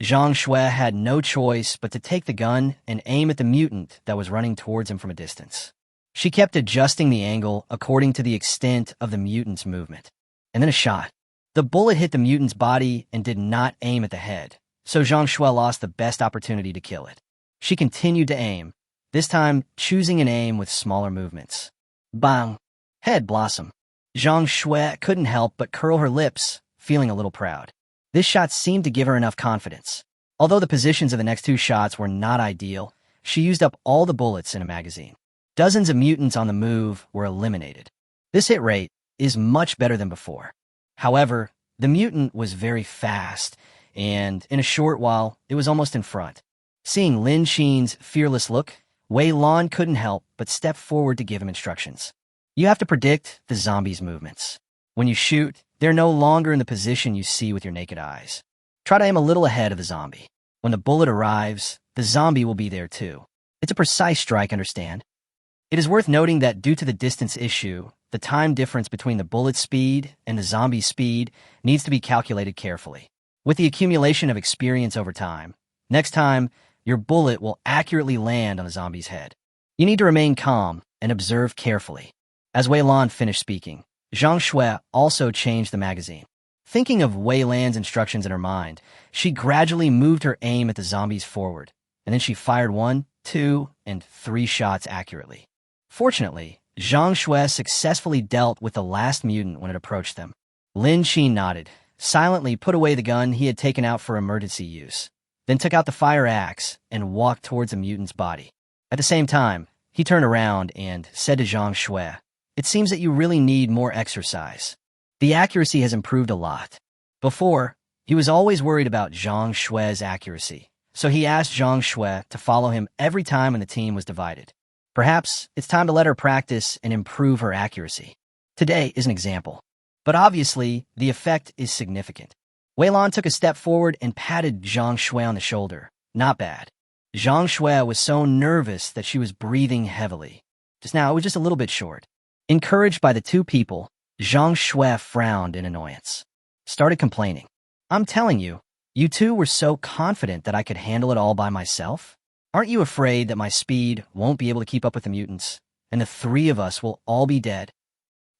Zhang Shui had no choice but to take the gun and aim at the mutant that was running towards him from a distance. She kept adjusting the angle according to the extent of the mutant's movement. And then a shot. The bullet hit the mutant's body and did not aim at the head, so Zhang Shui lost the best opportunity to kill it. She continued to aim, this time choosing an aim with smaller movements. Bang! Head blossom. Zhang Shui couldn't help but curl her lips, feeling a little proud. This shot seemed to give her enough confidence. Although the positions of the next 2 shots were not ideal, she used up all the bullets in a magazine. Dozens of mutants on the move were eliminated. This hit rate is much better than before. However, the mutant was very fast, and in a short while, it was almost in front. Seeing Lin Xin's fearless look, Wei Lan couldn't help but step forward to give him instructions. You have to predict the zombies' movements. When you shoot, they're no longer in the position you see with your naked eyes. Try to aim a little ahead of the zombie. When the bullet arrives, the zombie will be there too. It's a precise strike, understand? It is worth noting that due to the distance issue, the time difference between the bullet speed and the zombie speed needs to be calculated carefully. With the accumulation of experience over time, next time, your bullet will accurately land on the zombie's head. You need to remain calm and observe carefully. As Wei Lan finished speaking, Zhang Shui also changed the magazine. Thinking of Wei Lan's instructions in her mind, she gradually moved her aim at the zombies forward, and then she fired 1, 2, and 3 shots accurately. Fortunately, Zhang Shui successfully dealt with the last mutant when it approached them. Lin Xin nodded, silently put away the gun he had taken out for emergency use, then took out the fire axe and walked towards the mutant's body. At the same time, he turned around and said to Zhang Shui, "It seems that you really need more exercise. The accuracy has improved a lot. Before, he was always worried about Zhang Shui's accuracy, so he asked Zhang Shui to follow him every time when the team was divided. Perhaps it's time to let her practice and improve her accuracy. Today is an example, but obviously the effect is significant." Wei Lan took a step forward and patted Zhang Shui on the shoulder. "Not bad. Zhang Shui was so nervous that she was breathing heavily. Just now, it was just a little bit short. Encouraged by the two people, Zhang Shui frowned in annoyance. Started complaining. I'm telling you, you two were so confident that I could handle it all by myself? Aren't you afraid that my speed won't be able to keep up with the mutants, and the three of us will all be dead?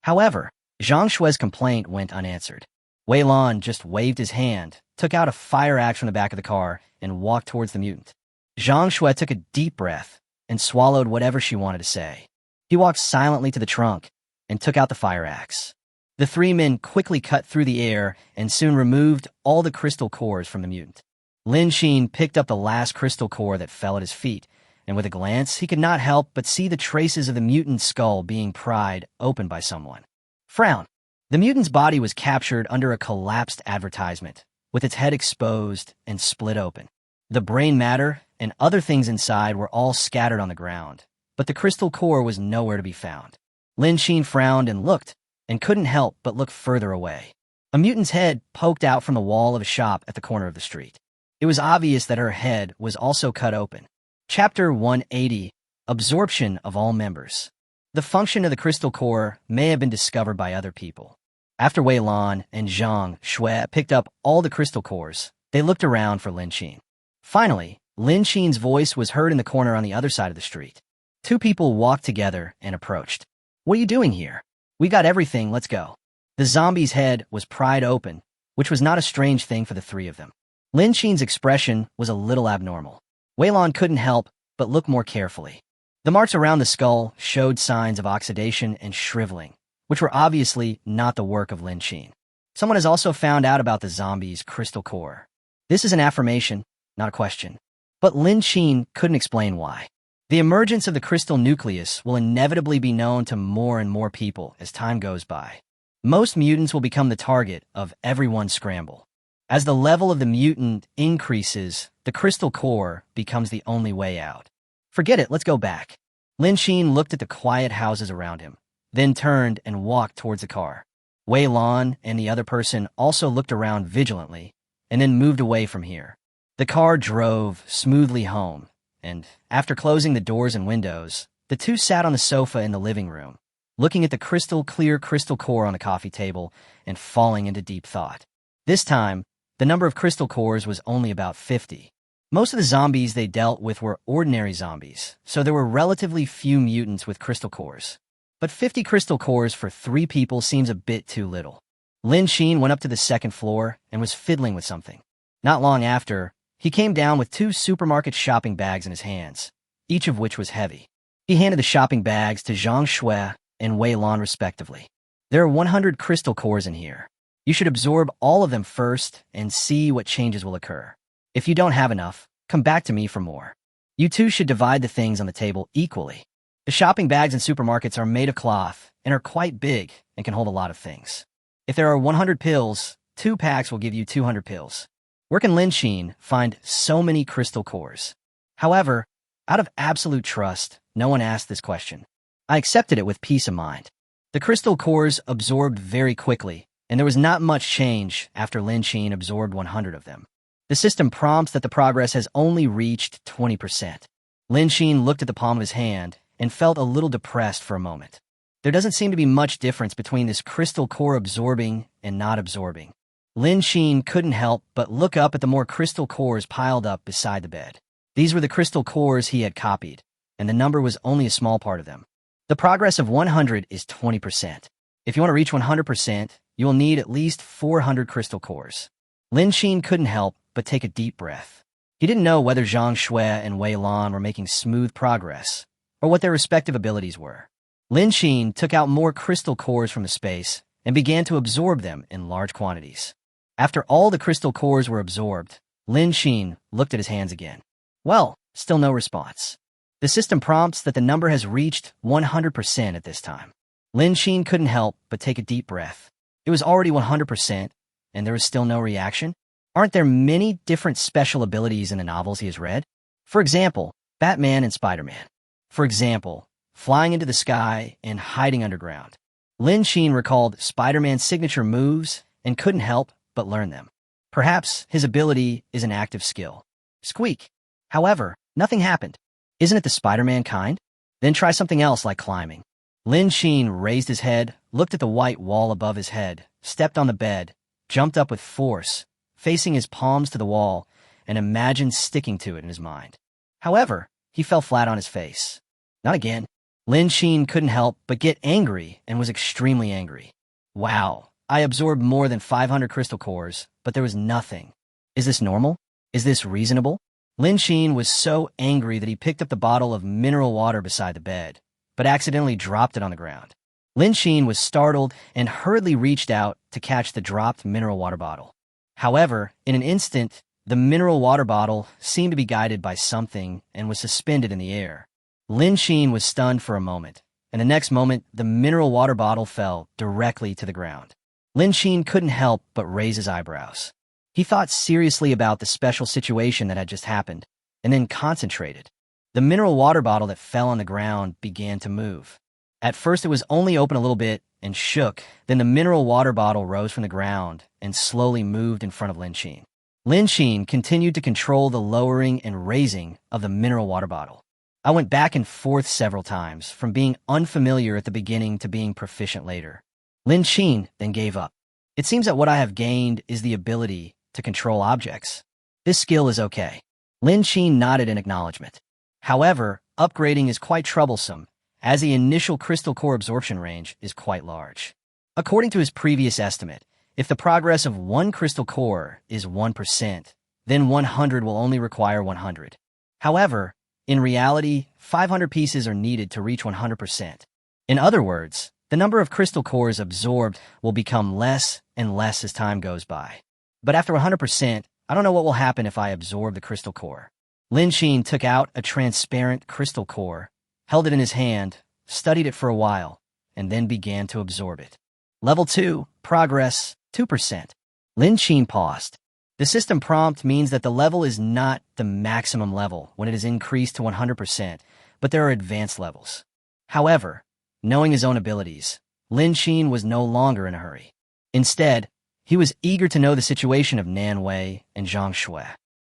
However, Zhang Shui's complaint went unanswered. Wei Lan just waved his hand, took out a fire axe from the back of the car, and walked towards the mutant. Zhang Shui took a deep breath and swallowed whatever she wanted to say. He walked silently to the trunk and took out the fire axe. The three men quickly cut through the air and soon removed all the crystal cores from the mutant. Lin Xin picked up the last crystal core that fell at his feet, and with a glance, he could not help but see the traces of the mutant's skull being pried open by someone. Frown. The mutant's body was captured under a collapsed advertisement, with its head exposed and split open. The brain matter and other things inside were all scattered on the ground, but the crystal core was nowhere to be found. Lin Xin frowned and looked, and couldn't help but look further away. A mutant's head poked out from the wall of a shop at the corner of the street. It was obvious that her head was also cut open. Chapter 180, Absorption of All Members. The function of the crystal core may have been discovered by other people. After Wei Lan and Zhang Shui picked up all the crystal cores, they looked around for Lin Xin. Finally, Lin Xin's voice was heard in the corner on the other side of the street. Two people walked together and approached. What are you doing here? We got everything, let's go. The zombie's head was pried open, which was not a strange thing for the three of them. Lin Xin's expression was a little abnormal. Wei Lan couldn't help but look more carefully. The marks around the skull showed signs of oxidation and shriveling, which were obviously not the work of Lin Xin. Someone has also found out about the zombie's crystal core. This is an affirmation, not a question. But Lin Xin couldn't explain why. The emergence of the crystal nucleus will inevitably be known to more and more people as time goes by. Most mutants will become the target of everyone's scramble. As the level of the mutant increases, the crystal core becomes the only way out. Forget it, let's go back. Lin Xin looked at the quiet houses around him, then turned and walked towards the car. Wei Lan and the other person also looked around vigilantly, and then moved away from here. The car drove smoothly home, and after closing the doors and windows, the two sat on the sofa in the living room, looking at the crystal-clear crystal core on the coffee table and falling into deep thought. This time, the number of crystal cores was only about 50. Most of the zombies they dealt with were ordinary zombies, so there were relatively few mutants with crystal cores. But 50 crystal cores for 3 people seems a bit too little. Lin Xin went up to the second floor and was fiddling with something. Not long after, he came down with 2 supermarket shopping bags in his hands, each of which was heavy. He handed the shopping bags to Zhang Shui and Wei Lan respectively. There are 100 crystal cores in here. You should absorb all of them first and see what changes will occur. If you don't have enough, come back to me for more. You two should divide the things on the table equally. The shopping bags in supermarkets are made of cloth and are quite big and can hold a lot of things. If there are 100 pills, 2 packs will give you 200 pills. Where can Lin Xin find so many crystal cores? However, out of absolute trust, no one asked this question. I accepted it with peace of mind. The crystal cores absorbed very quickly, and there was not much change after Lin Xin absorbed 100 of them. The system prompts that the progress has only reached 20%. Lin Xin looked at the palm of his hand and felt a little depressed for a moment. There doesn't seem to be much difference between this crystal core absorbing and not absorbing. Lin Xin couldn't help but look up at the more crystal cores piled up beside the bed. These were the crystal cores he had copied, and the number was only a small part of them. The progress of 100 is 20%. If you want to reach 100%, you will need at least 400 crystal cores. Lin Xin couldn't help but take a deep breath. He didn't know whether Zhang Shui and Wei Lan were making smooth progress, or what their respective abilities were. Lin Xin took out more crystal cores from the space and began to absorb them in large quantities. After all the crystal cores were absorbed, Lin Xin looked at his hands again. Well, still no response. The system prompts that the number has reached 100% at this time. Lin Xin couldn't help but take a deep breath. It was already 100%, and there was still no reaction? Aren't there many different special abilities in the novels he has read? For example, Batman and Spider-Man. For example, flying into the sky and hiding underground. Lin Xin recalled Spider-Man's signature moves and couldn't help but learn them. Perhaps his ability is an active skill. Squeak. However, Nothing happened. Isn't it the Spider-Man kind? Then try something else like climbing. Lin Xin raised his head, looked at the white wall above his head, stepped on the bed, jumped up with force, facing his palms to the wall, and imagined sticking to it in his mind. However, he fell flat on his face. Not again. Lin Xin couldn't help but get angry and was extremely angry. Wow, I absorbed more than 500 crystal cores, but there was nothing. Is this normal? Is this reasonable? Lin Xin was so angry that he picked up the bottle of mineral water beside the bed, but accidentally dropped it on the ground. Lin Xin was startled and hurriedly reached out to catch the dropped mineral water bottle. However, in an instant, the mineral water bottle seemed to be guided by something and was suspended in the air. Lin Xin was stunned for a moment, and the next moment, the mineral water bottle fell directly to the ground. Lin Xin couldn't help but raise his eyebrows. He thought seriously about the special situation that had just happened, and then concentrated. The mineral water bottle that fell on the ground began to move. At first it was only open a little bit and shook, then the mineral water bottle rose from the ground and slowly moved in front of Lin Xin. Lin Xin continued to control the lowering and raising of the mineral water bottle. I went back and forth several times, from being unfamiliar at the beginning to being proficient later. Lin Xin then gave up. It seems that what I have gained is the ability to control objects. This skill is okay. Lin Xin nodded in acknowledgement. However, upgrading is quite troublesome, as the initial crystal core absorption range is quite large. According to his previous estimate, if the progress of one crystal core is 1%, then 100 will only require 100. However, in reality, 500 pieces are needed to reach 100%. In other words, the number of crystal cores absorbed will become less and less as time goes by. But after 100%, I don't know what will happen if I absorb the crystal core. Lin Xin took out a transparent crystal core, held it in his hand, studied it for a while, and then began to absorb it. Level 2, progress, 2%. Lin Xin paused. The system prompt means that the level is not the maximum level when it is increased to 100%, but there are advanced levels. However, knowing his own abilities, Lin Xin was no longer in a hurry. Instead, he was eager to know the situation of Nan Wei and Zhang Shui.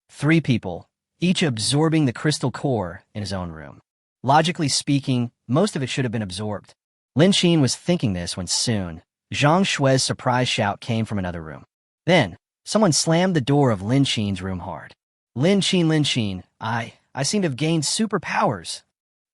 3 people, each absorbing the crystal core in his own room. Logically speaking, most of it should have been absorbed. Lin Xin was thinking this when soon, Zhang Shui's surprise shout came from another room. Then, someone slammed the door of Lin Xin's room hard. Lin Xin, I seem to have gained superpowers.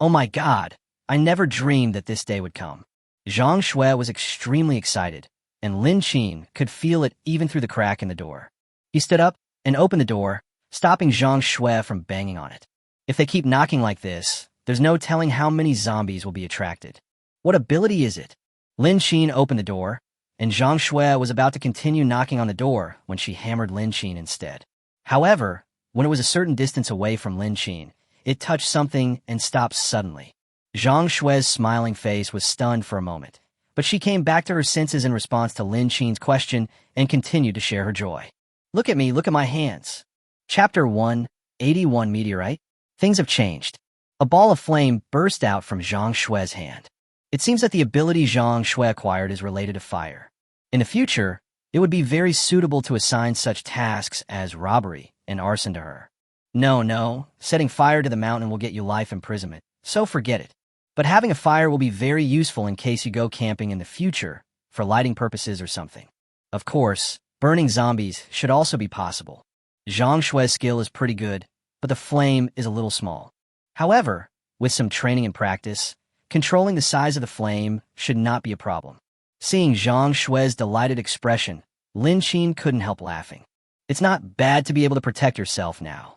Oh my god, I never dreamed that this day would come. Zhang Shui was extremely excited, and Lin Xin could feel it even through the crack in the door. He stood up and opened the door, stopping Zhang Shui from banging on it. If they keep knocking like this, there's no telling how many zombies will be attracted. What ability is it? Lin Xin opened the door, and Zhang Shui was about to continue knocking on the door when she hammered Lin Xin instead. However, when it was a certain distance away from Lin Xin, it touched something and stopped suddenly. Zhang Shui's smiling face was stunned for a moment, but she came back to her senses in response to Lin Xin's question and continued to share her joy. Look at me, look at my hands. Chapter 1, 81 Meteorite. Things have changed. A ball of flame burst out from Zhang Shui's hand. It seems that the ability Zhang Shui acquired is related to fire. In the future, it would be very suitable to assign such tasks as robbery and arson to her. No, setting fire to the mountain will get you life imprisonment, so forget it. But having a fire will be very useful in case you go camping in the future, for lighting purposes or something. Of course, burning zombies should also be possible. Zhang Shui's skill is pretty good, but the flame is a little small. However, with some training and practice, controlling the size of the flame should not be a problem. Seeing Zhang Shui's delighted expression, Lin Xin couldn't help laughing. It's not bad to be able to protect yourself now.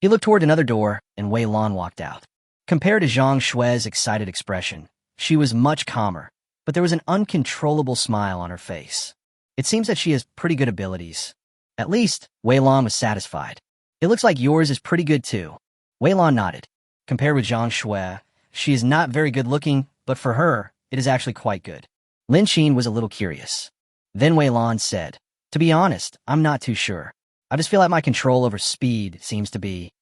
He looked toward another door, and Wei Lan walked out. Compared to Zhang Shui's excited expression, she was much calmer, but there was an uncontrollable smile on her face. It seems that she has pretty good abilities. At least, Wei Lan was satisfied. It looks like yours is pretty good too. Wei Lan nodded. Compared with Zhang Shui, she is not very good looking, but for her, it is actually quite good. Lin Xin was a little curious. Then Wei Lan said, to be honest, I'm not too sure. I just feel like my control over speed seems to be...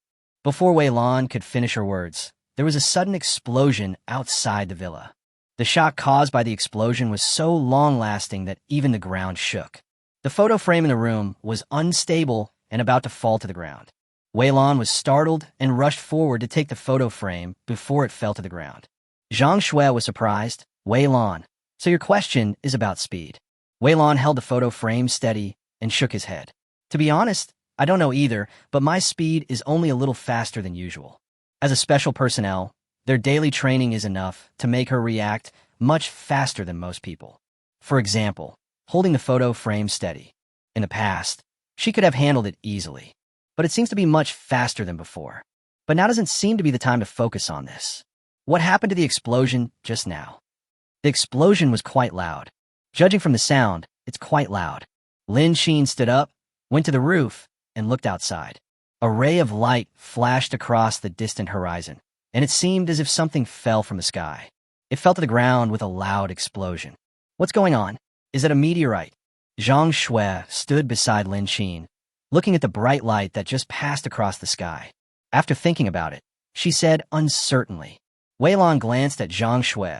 Before Wei Lan could finish her words, there was a sudden explosion outside the villa. The shock caused by the explosion was so long-lasting that even the ground shook. The photo frame in the room was unstable and about to fall to the ground. Wei Lan was startled and rushed forward to take the photo frame before it fell to the ground. Zhang Shui was surprised. Wei Lan, so your question is about speed. Wei Lan held the photo frame steady and shook his head. To be honest, I don't know either, but my speed is only a little faster than usual. As a special personnel, their daily training is enough to make her react much faster than most people. For example, holding the photo frame steady. In the past, she could have handled it easily, but it seems to be much faster than before. But now doesn't seem to be the time to focus on this. What happened to the explosion just now? The explosion was quite loud. Judging from the sound, it's quite loud. Lin Xin stood up, went to the roof, and looked outside. A ray of light flashed across the distant horizon, and it seemed as if something fell from the sky. It fell to the ground with a loud explosion. What's going on? Is it a meteorite? Zhang Shui stood beside Lin Xin, looking at the bright light that just passed across the sky. After thinking about it, she said uncertainly. Wei Lan glanced at Zhang Shui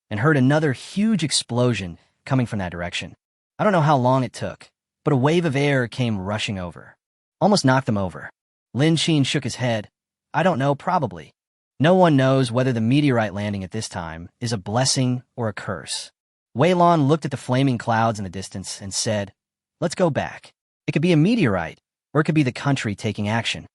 and heard another huge explosion coming from that direction. I don't know how long it took, but a wave of air came rushing over. Almost knocked them over. Lin Xin shook his head. I don't know, probably. No one knows whether the meteorite landing at this time is a blessing or a curse. Wei Lan looked at the flaming clouds in the distance and said, let's go back. It could be a meteorite, or it could be the country taking action.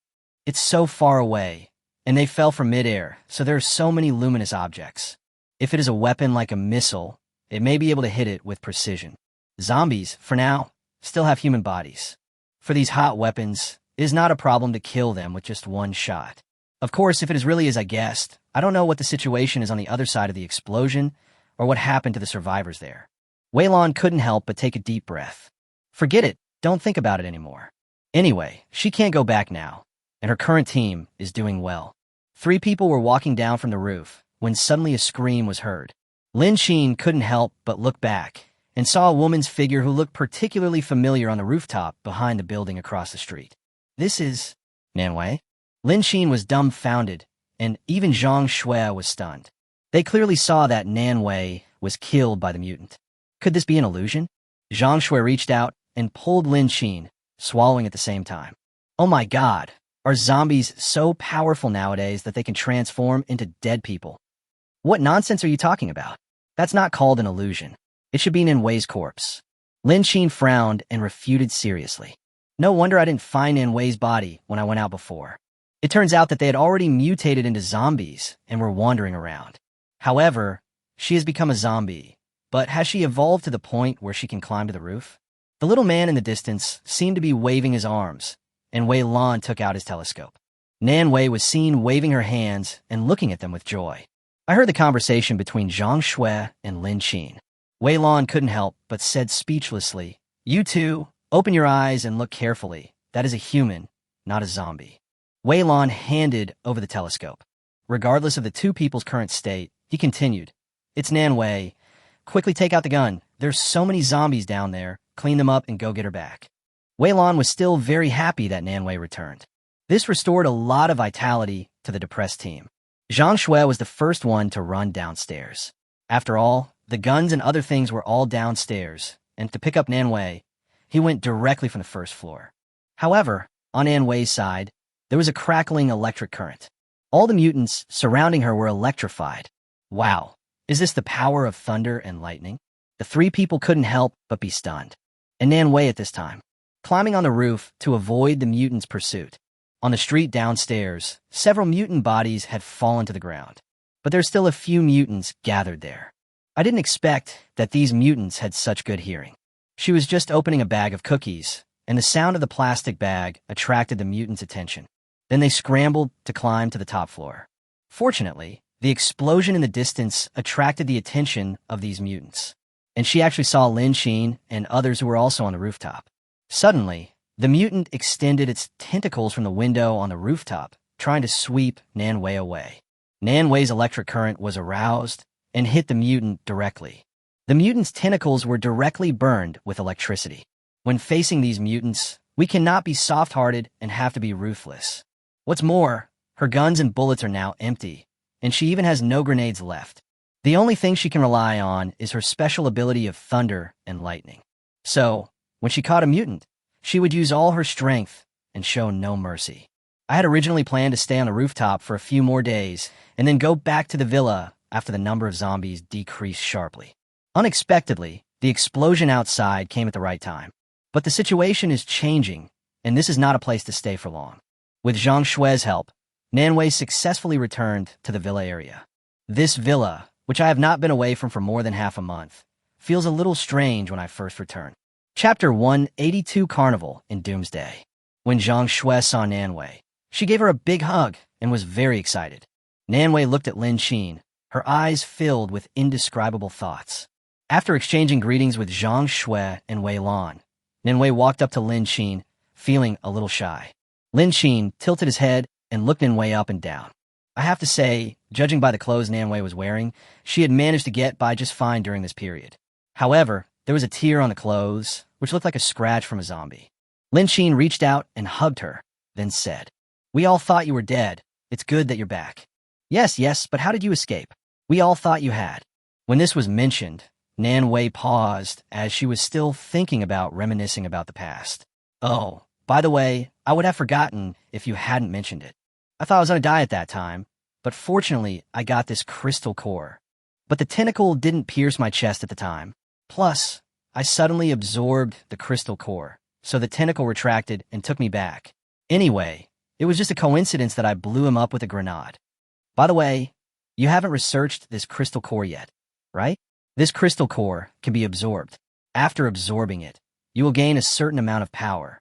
It's so far away, and they fell from midair, so there are so many luminous objects. If it is a weapon like a missile, it may be able to hit it with precision. Zombies, for now, still have human bodies. For these hot weapons, it is not a problem to kill them with just one shot. Of course, if it is really as I guessed, I don't know what the situation is on the other side of the explosion or what happened to the survivors there. Wei Lan couldn't help but take a deep breath. Forget it, don't think about it anymore. Anyway, she can't go back now, and her current team is doing well. 3 people were walking down from the roof when suddenly a scream was heard. Lin Xin couldn't help but look back and saw a woman's figure who looked particularly familiar on the rooftop behind the building across the street. This is Nanwei? Lin Xin was dumbfounded, and even Zhang Shui was stunned. They clearly saw that Nanwei was killed by the mutant. Could this be an illusion? Zhang Shui reached out and pulled Lin Xin, swallowing at the same time. Oh my god, are zombies so powerful nowadays that they can transform into dead people? What nonsense are you talking about? That's not called an illusion. It should be Nanwei's corpse. Lin Xin frowned and refuted seriously. No wonder I didn't find Nanwei's body when I went out before. It turns out that they had already mutated into zombies and were wandering around. However, she has become a zombie, but has she evolved to the point where she can climb to the roof? The little man in the distance seemed to be waving his arms, and Wei Lan took out his telescope. Nanwei was seen waving her hands and looking at them with joy. I heard the conversation between Zhang Shui and Lin Xin. Wei Lan couldn't help but said speechlessly, you two, open your eyes and look carefully. That is a human, not a zombie. Wei Lan handed over the telescope. Regardless of the 2 people's current state, he continued, it's Nanwei. Quickly take out the gun. There's so many zombies down there. Clean them up and go get her back. Wei Lan was still very happy that Nanwei returned. This restored a lot of vitality to the depressed team. Zhang Shui was the first one to run downstairs. After all, the guns and other things were all downstairs, and to pick up Nanwei, he went directly from the first floor. However, on Nanwei's side, there was a crackling electric current. All the mutants surrounding her were electrified. Wow, is this the power of thunder and lightning? The 3 people couldn't help but be stunned. And Nanwei at this time, climbing on the roof to avoid the mutants' pursuit. On the street downstairs, several mutant bodies had fallen to the ground, but there's still a few mutants gathered there. I didn't expect that these mutants had such good hearing. She was just opening a bag of cookies, and the sound of the plastic bag attracted the mutants' attention. Then they scrambled to climb to the top floor. Fortunately, the explosion in the distance attracted the attention of these mutants, and she actually saw Lin Xin and others who were also on the rooftop. Suddenly, the mutant extended its tentacles from the window on the rooftop, trying to sweep Nanwei away. Nanwei's electric current was aroused and hit the mutant directly. The mutant's tentacles were directly burned with electricity. When facing these mutants, we cannot be soft-hearted and have to be ruthless. What's more, her guns and bullets are now empty, and she even has no grenades left. The only thing she can rely on is her special ability of thunder and lightning. So, when she caught a mutant, she would use all her strength and show no mercy. I had originally planned to stay on the rooftop for a few more days and then go back to the villa after the number of zombies decreased sharply. Unexpectedly, the explosion outside came at the right time. But the situation is changing, and this is not a place to stay for long. With Zhang Shui's help, Nanwei successfully returned to the villa area. This villa, which I have not been away from for more than half a month, feels a little strange when I first returned. Chapter 182 Carnival in Doomsday. When Zhang Shui saw Nanwei, she gave her a big hug and was very excited. Nanwei looked at Lin Xin, her eyes filled with indescribable thoughts. After exchanging greetings with Zhang Shui and Wei Lan, Nanwei walked up to Lin Xin, feeling a little shy. Lin Xin tilted his head and looked Nanwei up and down. I have to say, judging by the clothes Nanwei was wearing, she had managed to get by just fine during this period. However, there was a tear on the clothes, which looked like a scratch from a zombie. Lin Xin reached out and hugged her, then said, "We all thought you were dead. It's good that you're back." Yes, but how did you escape? We all thought you had." When this was mentioned, Nanwei paused as she was still thinking about reminiscing about the past. "Oh, by the way, I would have forgotten if you hadn't mentioned it. I thought I was on a diet at that time, but fortunately I got this crystal core. But the tentacle didn't pierce my chest at the time. Plus, I suddenly absorbed the crystal core, so the tentacle retracted and took me back. Anyway, it was just a coincidence that I blew him up with a grenade. By the way, you haven't researched this crystal core yet, right? This crystal core can be absorbed. After absorbing it, you will gain a certain amount of power.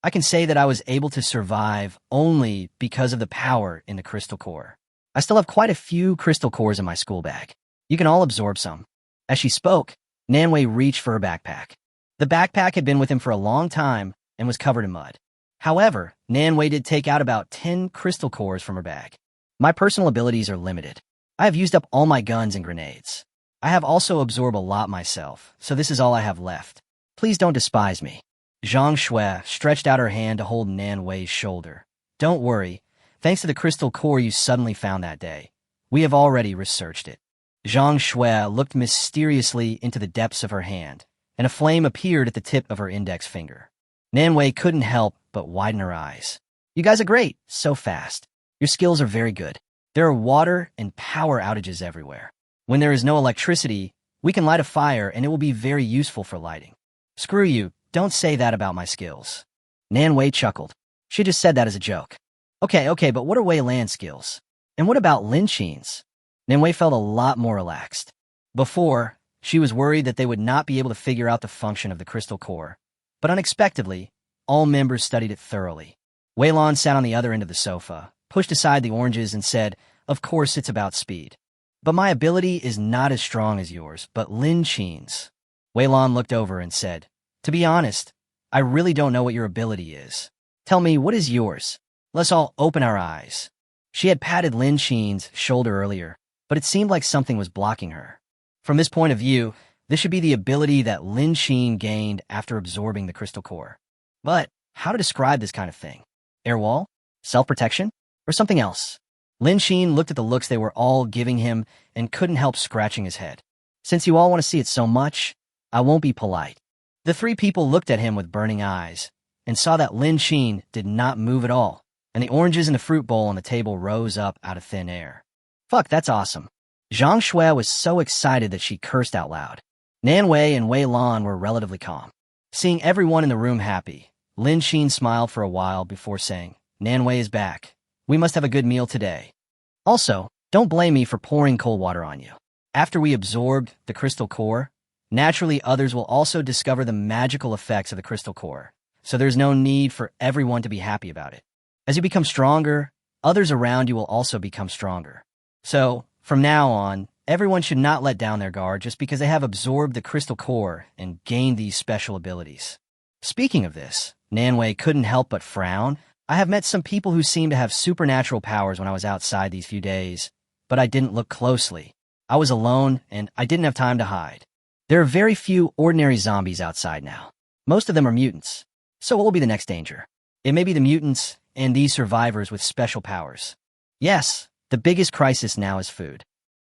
I can say that I was able to survive only because of the power in the crystal core. I still have quite a few crystal cores in my school bag. You can all absorb some." As she spoke, Nanwei reached for her backpack. The backpack had been with him for a long time and was covered in mud. However, Nanwei did take out about 10 crystal cores from her bag. "My personal abilities are limited. I have used up all my guns and grenades. I have also absorbed a lot myself, so this is all I have left. Please don't despise me." Zhang Shui stretched out her hand to hold Nanwei's shoulder. "Don't worry. Thanks to the crystal core you suddenly found that day, we have already researched it." Zhang Shui looked mysteriously into the depths of her hand, and a flame appeared at the tip of her index finger. Nanwei couldn't help but widen her eyes. "You guys are great, so fast. Your skills are very good. There are water and power outages everywhere. When there is no electricity, we can light a fire and it will be very useful for lighting." "Screw you, don't say that about my skills." Nanwei chuckled. She just said that as a joke. Okay, but what are Wei Lan's skills? And what about Lin Xin's?" Nanwei felt a lot more relaxed. Before, she was worried that they would not be able to figure out the function of the crystal core, but unexpectedly, all members studied it thoroughly. Wei Lan sat on the other end of the sofa, pushed aside the oranges and said, "Of course it's about speed. But my ability is not as strong as yours, but Lin Xin's." Wei Lan looked over and said, "To be honest, I really don't know what your ability is. Tell me, what is yours? Let's all open our eyes." She had patted Lin Xin's shoulder earlier, but it seemed like something was blocking her. From this point of view, this should be the ability that Lin Xin gained after absorbing the crystal core. But how to describe this kind of thing? Air wall? Self-protection? Or something else? Lin Xin looked at the looks they were all giving him and couldn't help scratching his head. "Since you all want to see it so much, I won't be polite." The three people looked at him with burning eyes and saw that Lin Xin did not move at all, and the oranges in the fruit bowl on the table rose up out of thin air. "Fuck, that's awesome." Zhang Shui was so excited that she cursed out loud. Nanwei and Wei Lan were relatively calm. Seeing everyone in the room happy, Lin Xin smiled for a while before saying, "Nanwei is back. We must have a good meal today. Also, don't blame me for pouring cold water on you. After we absorbed the crystal core, naturally others will also discover the magical effects of the crystal core, so there's no need for everyone to be happy about it. As you become stronger, others around you will also become stronger. So, from now on, everyone should not let down their guard just because they have absorbed the crystal core and gained these special abilities." Speaking of this, Nanwei couldn't help but frown. "I have met some people who seem to have supernatural powers when I was outside these few days, but I didn't look closely. I was alone, and I didn't have time to hide. There are very few ordinary zombies outside now. Most of them are mutants. So what will be the next danger? It may be the mutants and these survivors with special powers. Yes, the biggest crisis now is food."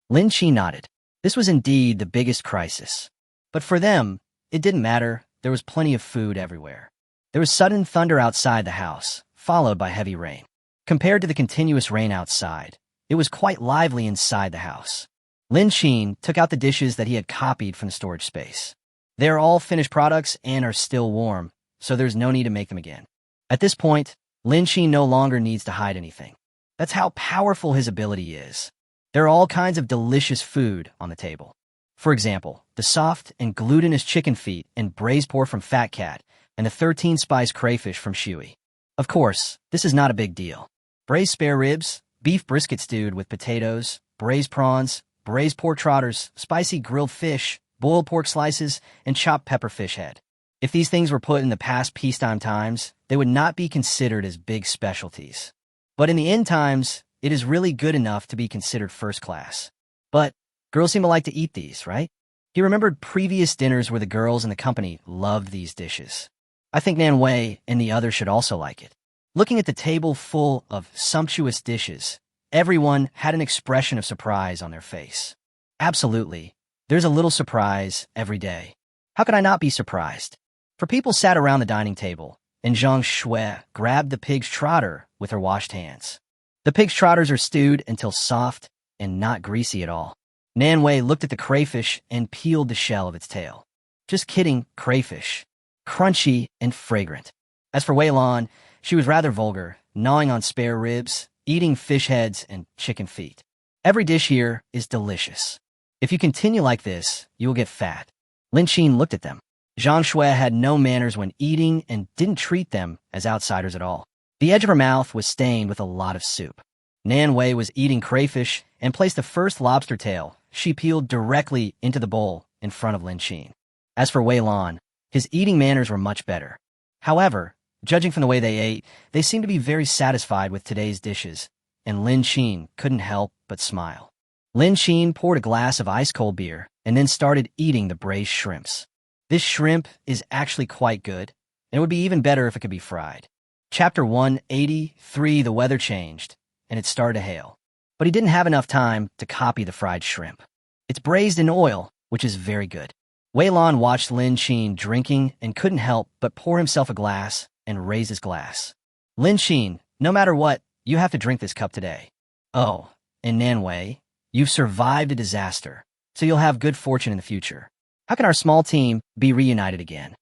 Lin Chi nodded. This was indeed the biggest crisis. But for them, it didn't matter. There was plenty of food everywhere. There was sudden thunder outside the house, followed by heavy rain. Compared to the continuous rain outside, it was quite lively inside the house. Lin Xin took out the dishes that he had copied from the storage space. They are all finished products and are still warm, so there's no need to make them again. At this point, Lin Xin no longer needs to hide anything. That's how powerful his ability is. There are all kinds of delicious food on the table. For example, the soft and glutinous chicken feet and braised pork from Fat Cat, and the 13-spice crayfish from Shui. Of course, this is not a big deal. Braised spare ribs, beef brisket stewed with potatoes, braised prawns, braised pork trotters, spicy grilled fish, boiled pork slices, and chopped pepper fish head. If these things were put in the past peacetime times, they would not be considered as big specialties. But in the end times, it is really good enough to be considered first class. But girls seem to like to eat these, right? He remembered previous dinners where the girls in the company loved these dishes. I think Nan Wei and the others should also like it. Looking at the table full of sumptuous dishes, everyone had an expression of surprise on their face. Absolutely. There's a little surprise every day. How could I not be surprised? For people sat around the dining table, and Zhang Shui grabbed the pig's trotter with her washed hands. The pig's trotters are stewed until soft and not greasy at all. Nan Wei looked at the crayfish and peeled the shell of its tail. Just kidding, crayfish. Crunchy and fragrant. As for Wei Lan, she was rather vulgar, gnawing on spare ribs, eating fish heads and chicken feet. Every dish here is delicious. If you continue like this, you will get fat. Lin Xin looked at them. Zhang Shui had no manners when eating and didn't treat them as outsiders at all. The edge of her mouth was stained with a lot of soup. Nan Wei was eating crayfish and placed the first lobster tail she peeled directly into the bowl in front of Lin Xin. As for Wei Lan, his eating manners were much better. However, judging from the way they ate, they seemed to be very satisfied with today's dishes, and Lin Xin couldn't help but smile. Lin Xin poured a glass of ice-cold beer and then started eating the braised shrimps. This shrimp is actually quite good, and it would be even better if it could be fried. Chapter 183, the weather changed, and it started to hail. But he didn't have enough time to copy the fried shrimp. It's braised in oil, which is very good. Wei Lan watched Lin Xin drinking and couldn't help but pour himself a glass and raise his glass. Lin Xin, no matter what, you have to drink this cup today. Oh, and Nan Wei, you've survived a disaster, so you'll have good fortune in the future. How can our small team be reunited again?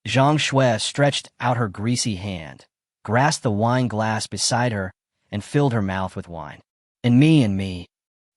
Zhang Shui stretched out her greasy hand, grasped the wine glass beside her, and filled her mouth with wine. And me.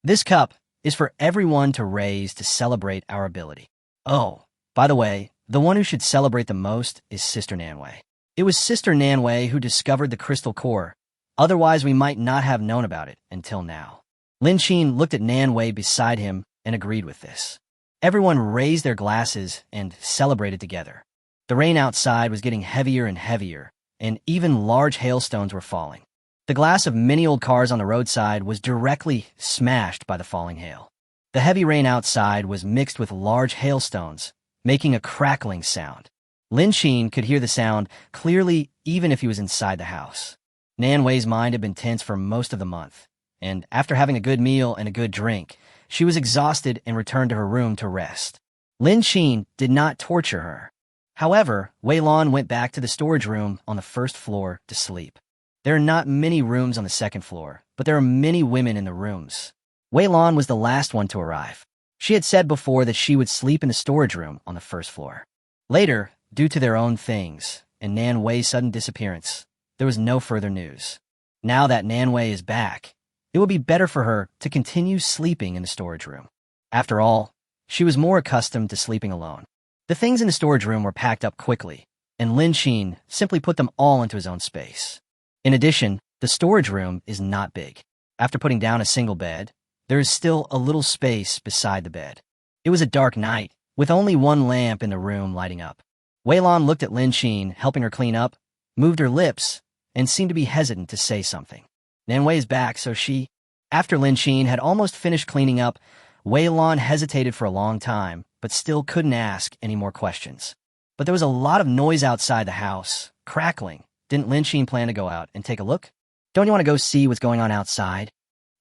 This cup is for everyone to raise to celebrate our ability. Oh, by the way, the one who should celebrate the most is Sister Nan Wei. It was Sister Nan Wei who discovered the crystal core. Otherwise, we might not have known about it until now. Lin Xin looked at Nan Wei beside him and agreed with this. Everyone raised their glasses and celebrated together. The rain outside was getting heavier and heavier, and even large hailstones were falling. The glass of many old cars on the roadside was directly smashed by the falling hail. The heavy rain outside was mixed with large hailstones, making a crackling sound. Lin Xin could hear the sound clearly even if he was inside the house. Nan Wei's mind had been tense for most of the month, and after having a good meal and a good drink, she was exhausted and returned to her room to rest. Lin Xin did not torture her. However, Wei Lan went back to the storage room on the first floor to sleep. There are not many rooms on the second floor, but there are many women in the rooms. Wei Lan was the last one to arrive. She had said before that she would sleep in the storage room on the first floor. Later, due to their own things and Nan Wei's sudden disappearance, there was no further news. Now that Nan Wei is back, it would be better for her to continue sleeping in the storage room. After all, she was more accustomed to sleeping alone. The things in the storage room were packed up quickly, and Lin Xin simply put them all into his own space. In addition, the storage room is not big. After putting down a single bed, there is still a little space beside the bed. It was a dark night, with only one lamp in the room lighting up. Wei Lan looked at Lin Xin, helping her clean up, moved her lips, and seemed to be hesitant to say something. Nan Wei is back, so she... After Lin Xin had almost finished cleaning up, Wei Lan hesitated for a long time, but still couldn't ask any more questions. But there was a lot of noise outside the house, crackling. Didn't Lin Xin plan to go out and take a look? Don't you want to go see what's going on outside?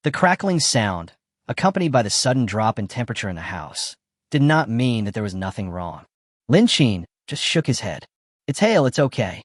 The crackling sound, accompanied by the sudden drop in temperature in the house, did not mean that there was nothing wrong. Lin Xin just shook his head. It's hail, it's okay.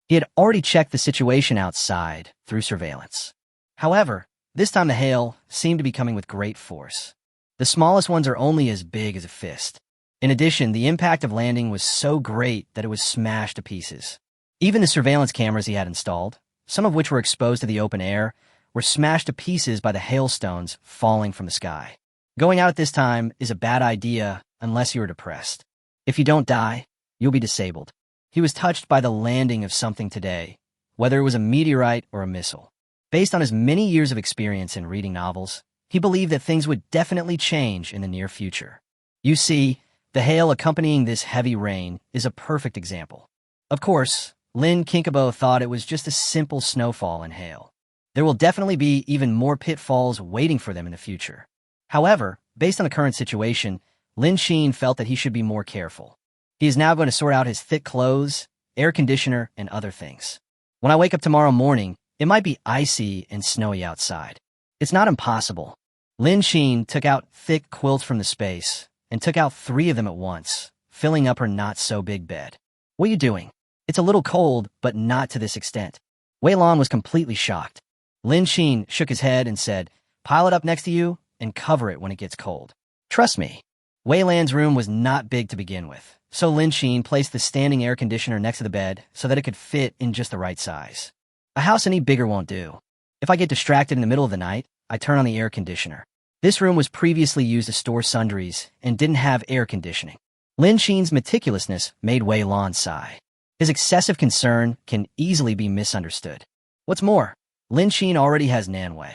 He had already checked the situation outside through surveillance. However, this time the hail seemed to be coming with great force. The smallest ones are only as big as a fist. In addition, the impact of landing was so great that it was smashed to pieces. Even the surveillance cameras he had installed, some of which were exposed to the open air, were smashed to pieces by the hailstones falling from the sky. Going out at this time is a bad idea unless you are depressed. If you don't die, you'll be disabled. He was touched by the landing of something today, whether it was a meteorite or a missile. Based on his many years of experience in reading novels, he believed that things would definitely change in the near future. You see, the hail accompanying this heavy rain is a perfect example. Of course, Lin Kinkabo thought it was just a simple snowfall and hail. There will definitely be even more pitfalls waiting for them in the future. However, based on the current situation, Lin Xin felt that he should be more careful. He is now going to sort out his thick clothes, air conditioner, and other things. When I wake up tomorrow morning, it might be icy and snowy outside. It's not impossible. Lin Xin took out thick quilts from the space and took out 3 of them at once, filling up her not-so-big bed. What are you doing? It's a little cold, but not to this extent. Wei Lan was completely shocked. Lin Xin shook his head and said, "Pile it up next to you and cover it when it gets cold. Trust me." Wei Lan's room was not big to begin with, so Lin Xin placed the standing air conditioner next to the bed so that it could fit in just the right size. A house any bigger won't do. If I get distracted in the middle of the night, I turn on the air conditioner. This room was previously used to store sundries and didn't have air conditioning. Lin Xin's meticulousness made Wei Lan sigh. His excessive concern can easily be misunderstood. What's more, Lin Xin already has manhwa.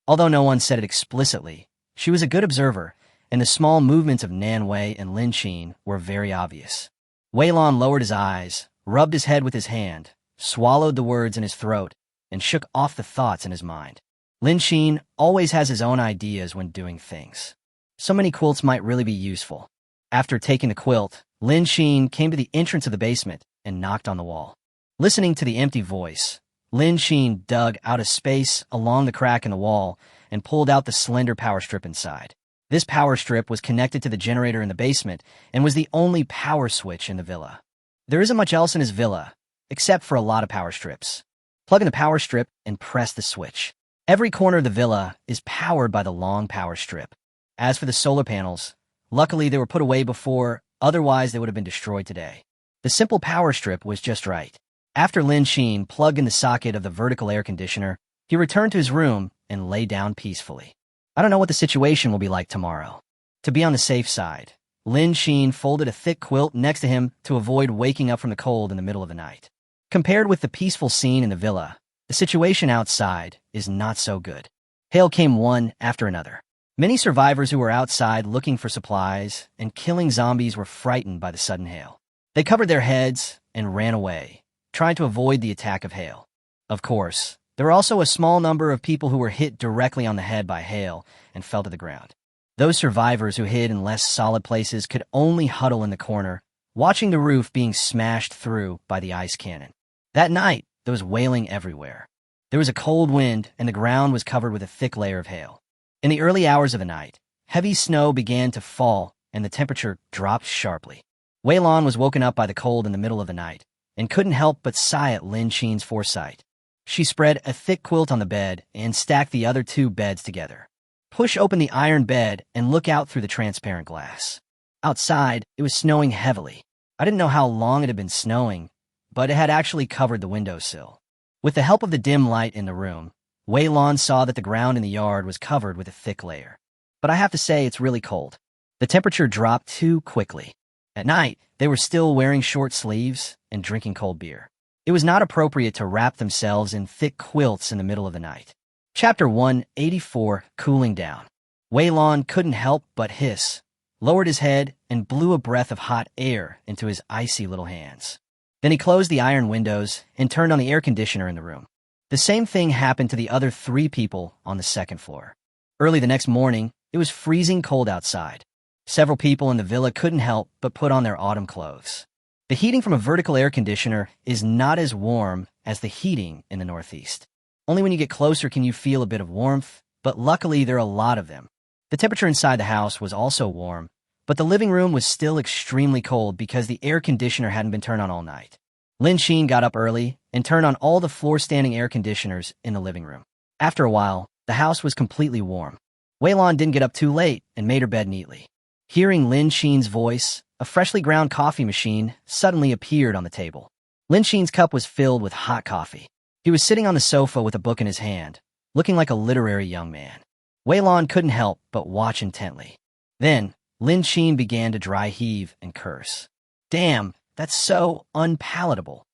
Although no one said it explicitly, she was a good observer, and the small movements of manhwa and Lin Xin were very obvious. Wei Lan lowered his eyes, rubbed his head with his hand, swallowed the words in his throat, and shook off the thoughts in his mind. Lin Xin always has his own ideas when doing things. So many quilts might really be useful. After taking the quilt, Lin Xin came to the entrance of the basement and knocked on the wall. Listening to the empty voice, Lin Xin dug out a space along the crack in the wall and pulled out the slender power strip inside. This power strip was connected to the generator in the basement and was the only power switch in the villa. There isn't much else in his villa, except for a lot of power strips. Plug in the power strip and press the switch. Every corner of the villa is powered by the long power strip. As for the solar panels, luckily they were put away before, otherwise they would have been destroyed today. The simple power strip was just right. After Lin Xin plugged in the socket of the vertical air conditioner, he returned to his room and lay down peacefully. I don't know what the situation will be like tomorrow. To be on the safe side, Lin Xin folded a thick quilt next to him to avoid waking up from the cold in the middle of the night. Compared with the peaceful scene in the villa, the situation outside is not so good. Hail came one after another. Many survivors who were outside looking for supplies and killing zombies were frightened by the sudden hail. They covered their heads and ran away, trying to avoid the attack of hail. Of course, there were also a small number of people who were hit directly on the head by hail and fell to the ground. Those survivors who hid in less solid places could only huddle in the corner, watching the roof being smashed through by the ice cannon. That night, there was wailing everywhere. There was a cold wind, and the ground was covered with a thick layer of hail. In the early hours of the night, heavy snow began to fall, and the temperature dropped sharply. Wei Lan was woken up by the cold in the middle of the night, and couldn't help but sigh at Lin Xin's foresight. She spread a thick quilt on the bed and stacked the other 2 beds together. Push open the iron bed and look out through the transparent glass. Outside, it was snowing heavily. I didn't know how long it had been snowing, but it had actually covered the windowsill. With the help of the dim light in the room, Wei Lan saw that the ground in the yard was covered with a thick layer. But I have to say it's really cold. The temperature dropped too quickly. At night, they were still wearing short sleeves and drinking cold beer. It was not appropriate to wrap themselves in thick quilts in the middle of the night. Chapter 184, Cooling Down. Wei Lan couldn't help but hiss, lowered his head, and blew a breath of hot air into his icy little hands. Then he closed the iron windows and turned on the air conditioner in the room. The same thing happened to the other 3 people on the second floor. Early the next morning, it was freezing cold outside. Several people in the villa couldn't help but put on their autumn clothes. The heating from a vertical air conditioner is not as warm as the heating in the Northeast. Only when you get closer can you feel a bit of warmth, but luckily there are a lot of them. The temperature inside the house was also warm, but the living room was still extremely cold because the air conditioner hadn't been turned on all night. Lin Xin got up early and turned on all the floor-standing air conditioners in the living room. After a while, the house was completely warm. Weilon didn't get up too late and made her bed neatly. Hearing Lin Xin's voice, a freshly ground coffee machine suddenly appeared on the table. Lin Xin's cup was filled with hot coffee. He was sitting on the sofa with a book in his hand, looking like a literary young man. Weilon couldn't help but watch intently. Then, Lin Xin began to dry heave and curse. Damn, that's so unpalatable.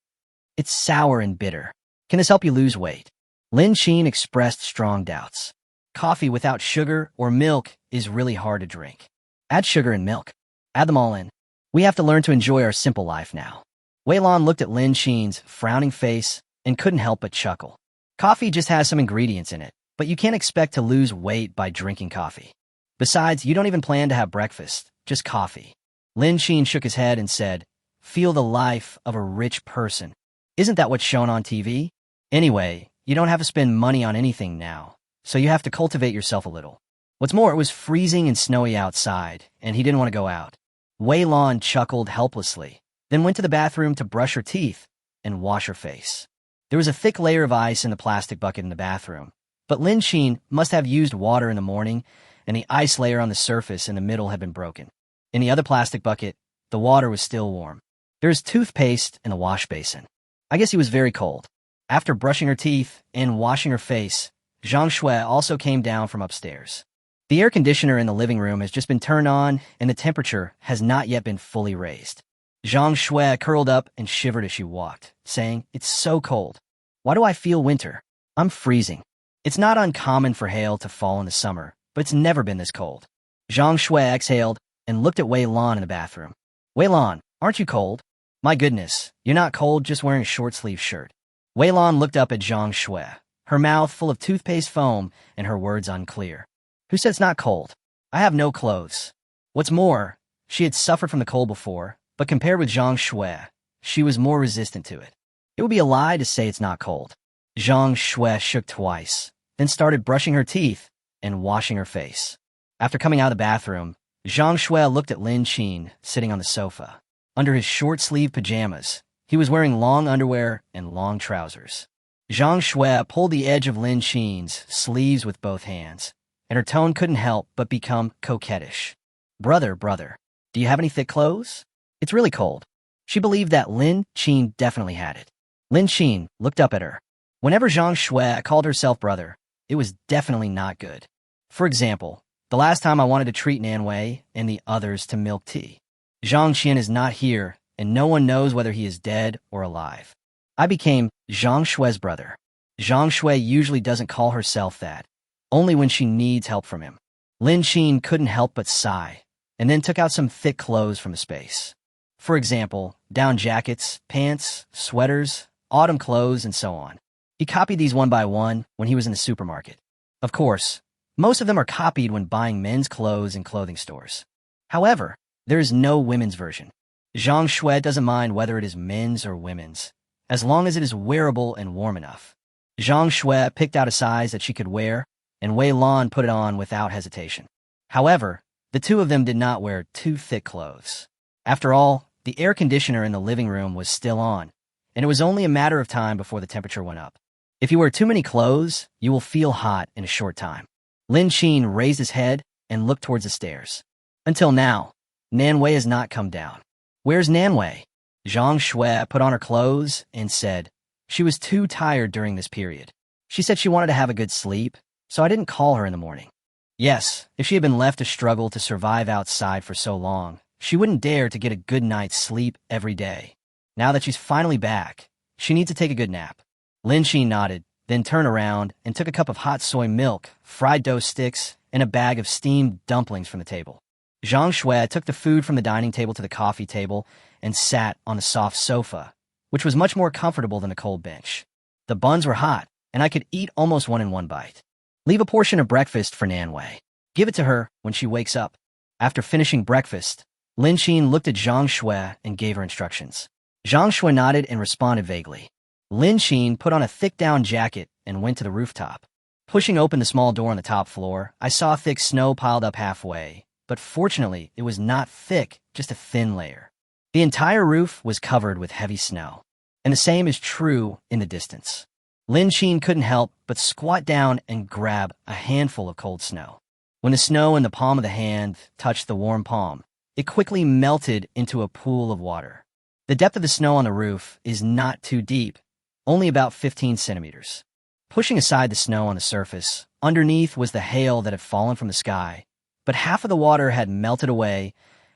It's sour and bitter. Can this help you lose weight? Lin Xin expressed strong doubts. Coffee without sugar or milk is really hard to drink. Add sugar and milk. Add them all in. We have to learn to enjoy our simple life now. Weilon looked at Lin Xin's frowning face and couldn't help but chuckle. Coffee just has some ingredients in it, but you can't expect to lose weight by drinking coffee. Besides, you don't even plan to have breakfast, just coffee. Lin Xin shook his head and said, "Feel the life of a rich person. Isn't that what's shown on TV? Anyway, you don't have to spend money on anything now, so you have to cultivate yourself a little." What's more, it was freezing and snowy outside, and he didn't want to go out. Weilon chuckled helplessly, then went to the bathroom to brush her teeth and wash her face. There was a thick layer of ice in the plastic bucket in the bathroom, but Lin Xin must have used water in the morning, and the ice layer on the surface in the middle had been broken. In the other plastic bucket, the water was still warm. There was toothpaste in the wash basin. I guess he was very cold. After brushing her teeth and washing her face, Zhang Shui also came down from upstairs. The air conditioner in the living room has just been turned on, and the temperature has not yet been fully raised. Zhang Shui curled up and shivered as she walked, saying, "It's so cold. Why do I feel winter? I'm freezing. It's not uncommon for hail to fall in the summer, but it's never been this cold." Zhang Shui exhaled and looked at Wei Lan in the bathroom. "Wei Lan, aren't you cold?" "My goodness, you're not cold just wearing a short-sleeved shirt." Wei Lan looked up at Zhang Shui, her mouth full of toothpaste foam and her words unclear. "Who said it's not cold? I have no clothes." What's more, she had suffered from the cold before, but compared with Zhang Shui, she was more resistant to it. It would be a lie to say it's not cold. Zhang Shui shook twice, then started brushing her teeth and washing her face. After coming out of the bathroom, Zhang Shui looked at Lin Xin sitting on the sofa. Under his short-sleeved pajamas, he was wearing long underwear and long trousers. Zhang Shui pulled the edge of Lin Xin's sleeves with both hands, and her tone couldn't help but become coquettish. Brother, do you have any thick clothes? It's really cold." She believed that Lin Xin definitely had it. Lin Xin looked up at her. Whenever Zhang Shui called herself brother, it was definitely not good. For example, the last time I wanted to treat Nanwei and the others to milk tea. Zhang Qian is not here, and no one knows whether he is dead or alive. I became Zhang Shui's brother. Zhang Shui usually doesn't call herself that, only when she needs help from him. Lin Xin couldn't help but sigh, and then took out some thick clothes from the space. For example, down jackets, pants, sweaters, autumn clothes, and so on. He copied these one by one when he was in the supermarket. Of course, most of them are copied when buying men's clothes in clothing stores. However, there is no women's version. Zhang Shui doesn't mind whether it is men's or women's, as long as it is wearable and warm enough. Zhang Shui picked out a size that she could wear, and Wei Lan put it on without hesitation. However, the two of them did not wear too thick clothes. After all, the air conditioner in the living room was still on, and it was only a matter of time before the temperature went up. If you wear too many clothes, you will feel hot in a short time. Lin Xin raised his head and looked towards the stairs. Until now, Nanwei has not come down. "Where's Nanwei?" Zhang Shui put on her clothes and said she was too tired during this period. She said she wanted to have a good sleep, so I didn't call her in the morning. Yes, if she had been left to struggle to survive outside for so long, she wouldn't dare to get a good night's sleep every day. Now that she's finally back, she needs to take a good nap. Lin Xin nodded, then turned around and took a cup of hot soy milk, fried dough sticks, and a bag of steamed dumplings from the table. Zhang Shui took the food from the dining table to the coffee table and sat on the soft sofa, which was much more comfortable than the cold bench. The buns were hot, and I could eat almost one in one bite. Leave a portion of breakfast for Nanwei. Give it to her when she wakes up. After finishing breakfast, Lin Xin looked at Zhang Shui and gave her instructions. Zhang Shui nodded and responded vaguely. Lin Xin put on a thick down jacket and went to the rooftop. Pushing open the small door on the top floor, I saw thick snow piled up halfway, but fortunately it was not thick, just a thin layer. The entire roof was covered with heavy snow. And the same is true in the distance. Lin Xin couldn't help but squat down and grab a handful of cold snow. When the snow in the palm of the hand touched the warm palm, it quickly melted into a pool of water. The depth of the snow on the roof is not too deep, only about 15 centimeters. Pushing aside the snow on the surface, underneath was the hail that had fallen from the sky, but half of the water had melted away,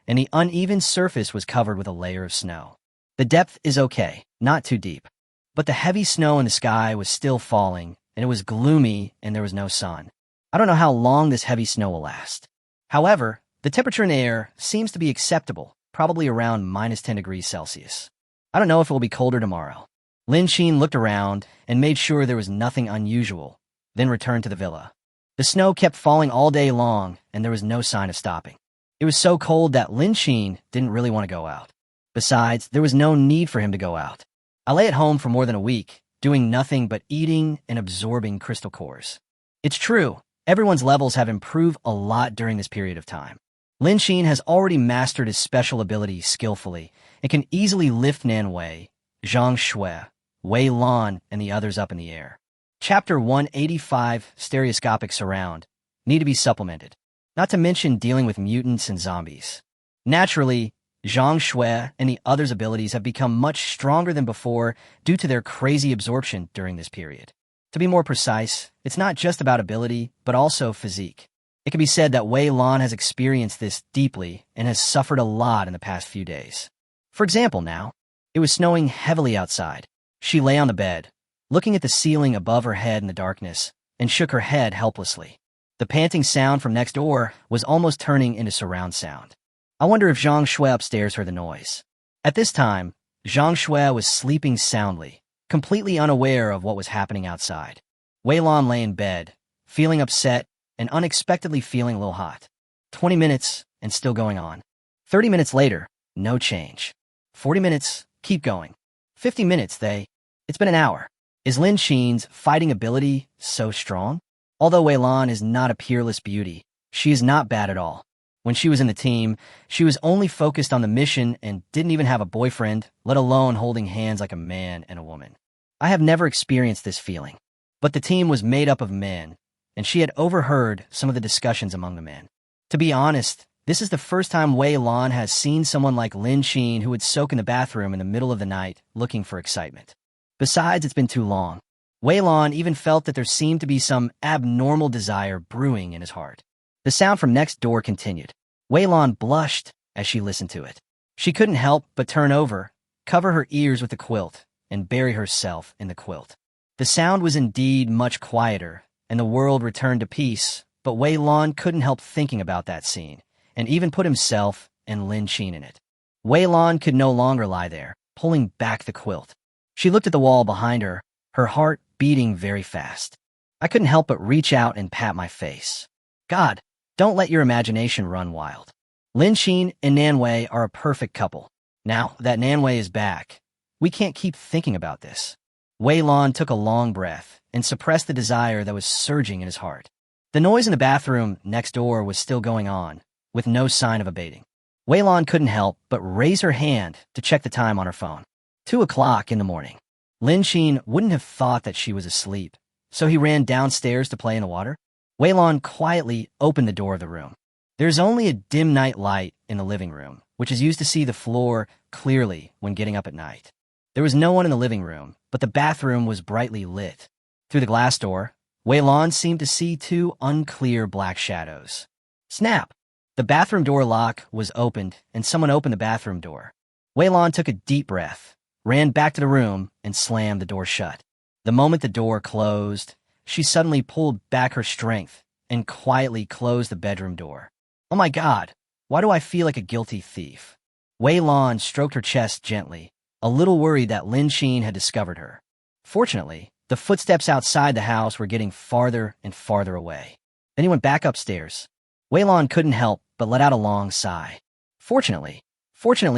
and the uneven surface was covered with a layer of snow. The depth is okay, not too deep. But the heavy snow in the sky was still falling, and it was gloomy and there was no sun. I don't know how long this heavy snow will last. However, the temperature in the air seems to be acceptable, probably around minus 10 degrees Celsius. I don't know if it will be colder tomorrow. Lin Xin looked around and made sure there was nothing unusual, then returned to the villa. The snow kept falling all day long, and there was no sign of stopping. It was so cold that Lin Xin didn't really want to go out. Besides, there was no need for him to go out. I lay at home for more than a week, doing nothing but eating and absorbing crystal cores. It's true, everyone's levels have improved a lot during this period of time. Lin Xin has already mastered his special ability skillfully and can easily lift Nanwei, Zhang Shui, Wei Lan, and the others up in the air. Chapter 185, Stereoscopic Surround, need to be supplemented, not to mention dealing with mutants and zombies. Naturally, Zhang Shui and the others' abilities have become much stronger than before due to their crazy absorption during this period. To be more precise, it's not just about ability, but also physique. It can be said that Wei Lan has experienced this deeply and has suffered a lot in the past few days. For example now, it was snowing heavily outside. She lay on the bed, looking at the ceiling above her head in the darkness, and shook her head helplessly. The panting sound from next door was almost turning into surround sound. I wonder if Zhang Shui upstairs heard the noise. At this time, Zhang Shui was sleeping soundly, completely unaware of what was happening outside. Wei Lan lay in bed, feeling upset and unexpectedly feeling a little hot. 20 minutes and still going on. 30 minutes later, no change. 40 minutes, keep going. 50 minutes, it's been an hour. Is Lin Xin's fighting ability so strong? Although Wei Lan is not a peerless beauty, she is not bad at all. When she was in the team, she was only focused on the mission and didn't even have a boyfriend, let alone holding hands like a man and a woman. I have never experienced this feeling. But the team was made up of men, and she had overheard some of the discussions among the men. To be honest, this is the first time Wei Lan has seen someone like Lin Xin who would soak in the bathroom in the middle of the night looking for excitement. Besides, it's been too long. Wei Lan even felt that there seemed to be some abnormal desire brewing in his heart. The sound from next door continued. Wei Lan blushed as she listened to it. She couldn't help but turn over, cover her ears with the quilt, and bury herself in the quilt. The sound was indeed much quieter, and the world returned to peace, but Wei Lan couldn't help thinking about that scene, and even put himself and Lin Xin in it. Wei Lan could no longer lie there, pulling back the quilt. She looked at the wall behind her, her heart beating very fast. I couldn't help but reach out and pat my face. God, don't let your imagination run wild. Lin Xin and Nanwei are a perfect couple. Now that Nanwei is back, we can't keep thinking about this. Wei Lan took a long breath and suppressed the desire that was surging in his heart. The noise in the bathroom next door was still going on, with no sign of abating. Wei Lan couldn't help but raise her hand to check the time on her phone. 2 o'clock in the morning. Lin Xin wouldn't have thought that she was asleep, so he ran downstairs to play in the water. Wei Lan quietly opened the door of the room. There's only a dim night light in the living room, which is used to see the floor clearly when getting up at night. There was no one in the living room, but the bathroom was brightly lit. Through the glass door, Wei Lan seemed to see 2 unclear black shadows. Snap! The bathroom door lock was opened, and someone opened the bathroom door. Wei Lan took a deep breath, ran back to the room, and slammed the door shut. The moment the door closed, she suddenly pulled back her strength and quietly closed the bedroom door. Oh my God, why do I feel like a guilty thief? Wei Lan stroked her chest gently, a little worried that Lin Xin had discovered her. Fortunately, the footsteps outside the house were getting farther and farther away. Then he went back upstairs. Wei Lan couldn't help but let out a long sigh. Fortunately,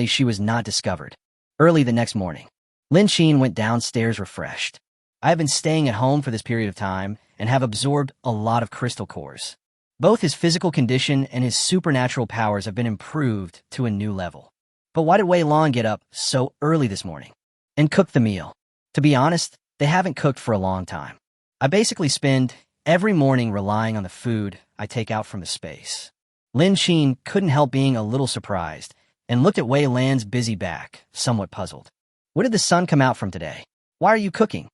she was not discovered. Early the next morning, Lin Xin went downstairs refreshed. I have been staying at home for this period of time and have absorbed a lot of crystal cores. Both his physical condition and his supernatural powers have been improved to a new level. But why did Wei Lan get up so early this morning? and cook the meal. To be honest, they haven't cooked for a long time. I basically spend every morning relying on the food I take out from the space. Lin Qin couldn't help being a little surprised and looked at Wei Lan's busy back, somewhat puzzled. Where did the sun come out from today? Why are you cooking?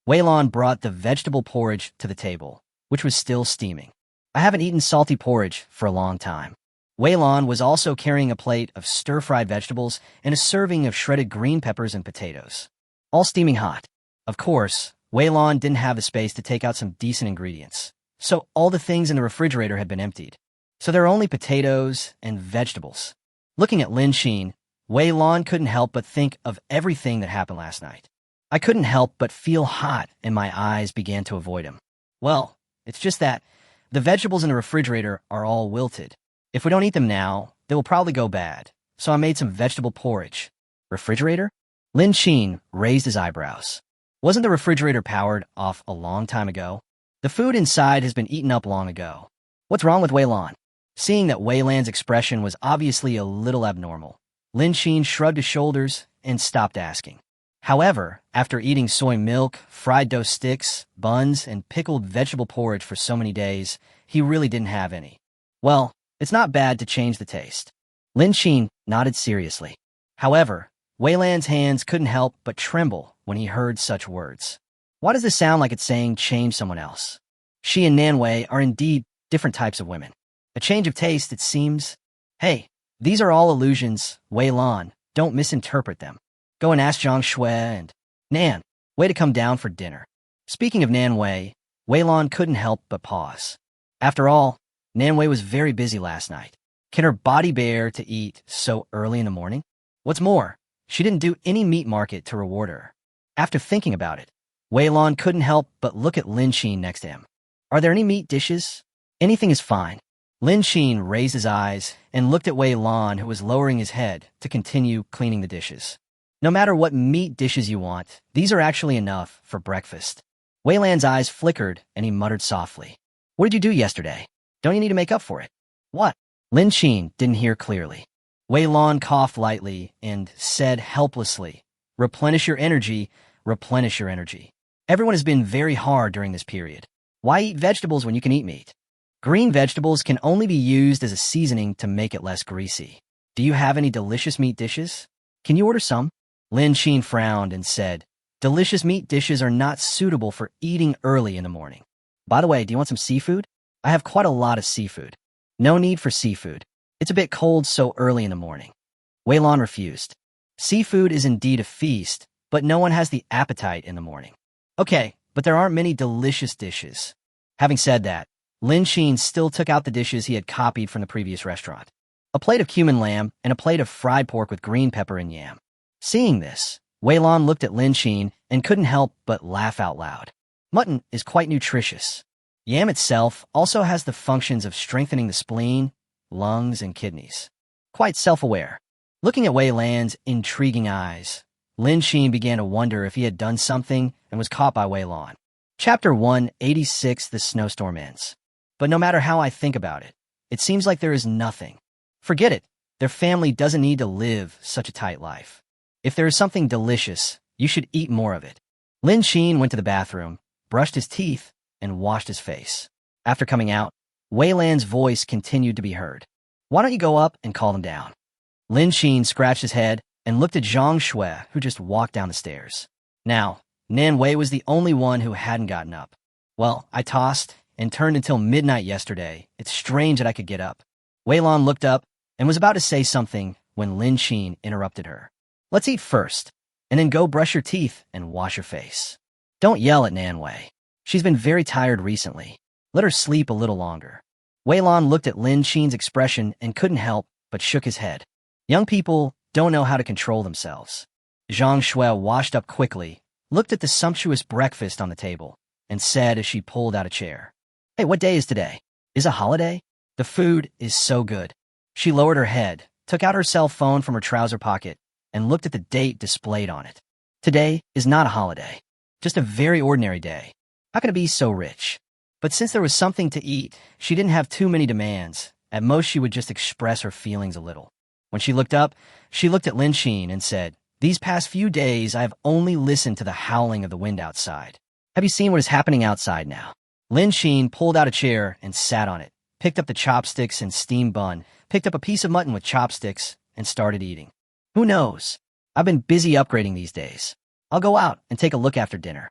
Wei Lan brought the vegetable porridge to the table, which was still steaming. I haven't eaten salty porridge for a long time. Wei Lan was also carrying a plate of stir-fried vegetables and a serving of shredded green peppers and potatoes, all steaming hot. Of course, Wei Lan didn't have the space to take out some decent ingredients, so all the things in the refrigerator had been emptied. So there are only potatoes and vegetables. Looking at Lin Qin, Wei Lan couldn't help but think of everything that happened last night. I couldn't help but feel hot and my eyes began to avoid him. Well, it's just that the vegetables in the refrigerator are all wilted. If we don't eat them now, they will probably go bad. So I made some vegetable porridge. Refrigerator? Lin Qin raised his eyebrows. Wasn't the refrigerator powered off a long time ago? The food inside has been eaten up long ago. What's wrong with Wei Lan? Seeing that Wei Lan's expression was obviously a little abnormal, Lin Qin shrugged his shoulders and stopped asking. However, after eating soy milk, fried dough sticks, buns, and pickled vegetable porridge for so many days, he really didn't have any. Well, it's not bad to change the taste. Lin Qin nodded seriously. However, Wei Lan's hands couldn't help but tremble when he heard such words. Why does this sound like it's saying change someone else? She and Nanwei are indeed different types of women. A change of taste, it seems. Hey, these are all illusions, Wei Lan. Don't misinterpret them. Go and ask Zhang Shui and Nan Wei to come down for dinner. Speaking of Nanwei, Wei Lan couldn't help but pause. After all, Nanwei was very busy last night. Can her body bear to eat so early in the morning? What's more, she didn't do any meat market to reward her. After thinking about it, Wei Lan couldn't help but look at Lin Qin next to him. Are there any meat dishes? Anything is fine. Lin Qin raised his eyes and looked at Wei Lan, who was lowering his head to continue cleaning the dishes. No matter what meat dishes you want, these are actually enough for breakfast. Wei Lan's eyes flickered and he muttered softly. What did you do yesterday? Don't you need to make up for it? What? Lin Qin didn't hear clearly. Wei Lan coughed lightly and said helplessly, replenish your energy, replenish your energy. Everyone has been very hard during this period. Why eat vegetables when you can eat meat? Green vegetables can only be used as a seasoning to make it less greasy. Do you have any delicious meat dishes? Can you order some? Lin Qin frowned and said, delicious meat dishes are not suitable for eating early in the morning. By the way, do you want some seafood? I have quite a lot of seafood. No need for seafood. It's a bit cold so early in the morning. Wei Lan refused. Seafood is indeed a feast, but no one has the appetite in the morning. Okay, but there aren't many delicious dishes. Having said that, Lin Qin still took out the dishes he had copied from the previous restaurant. A plate of cumin lamb and a plate of fried pork with green pepper and yam. Seeing this, Wei Lan looked at Lin Qin and couldn't help but laugh out loud. Mutton is quite nutritious. Yam itself also has the functions of strengthening the spleen, lungs, and kidneys. Quite self-aware. Looking at Wei Lan's intriguing eyes, Lin Qin began to wonder if he had done something and was caught by Wei Lan. Chapter 186, The Snowstorm Ends. But no matter how I think about it, it seems like there is nothing. Forget it. Their family doesn't need to live such a tight life. If there is something delicious, you should eat more of it. Lin Qin went to the bathroom, brushed his teeth, and washed his face. After coming out, Wei Lan's voice continued to be heard. Why don't you go up and call them down? Lin Qin scratched his head and looked at Zhang Shui, who just walked down the stairs. Now, Nan Wei was the only one who hadn't gotten up. Well, I tossed and turned until midnight yesterday. It's strange that I could get up. Wei Lan looked up and was about to say something when Lin Qin interrupted her. Let's eat first, and then go brush your teeth and wash your face. Don't yell at Nan Wei. She's been very tired recently. Let her sleep a little longer. Wei Lan looked at Lin Qin's expression and couldn't help but shook his head. Young people don't know how to control themselves. Zhang Shui washed up quickly, looked at the sumptuous breakfast on the table, and said as she pulled out a chair. Hey, what day is today? Is a holiday? The food is so good. She lowered her head, took out her cell phone from her trouser pocket, and looked at the date displayed on it. Today is not a holiday, just a very ordinary day. How can it be so rich? But since there was something to eat, she didn't have too many demands. At most, she would just express her feelings a little. When she looked up, she looked at Lin Qin and said, These past few days, I have only listened to the howling of the wind outside. Have you seen what is happening outside now? Lin Sheen pulled out a chair and sat on it, picked up the chopsticks and steamed bun, picked up a piece of mutton with chopsticks, and started eating. Who knows? I've been busy upgrading these days. I'll go out and take a look after dinner.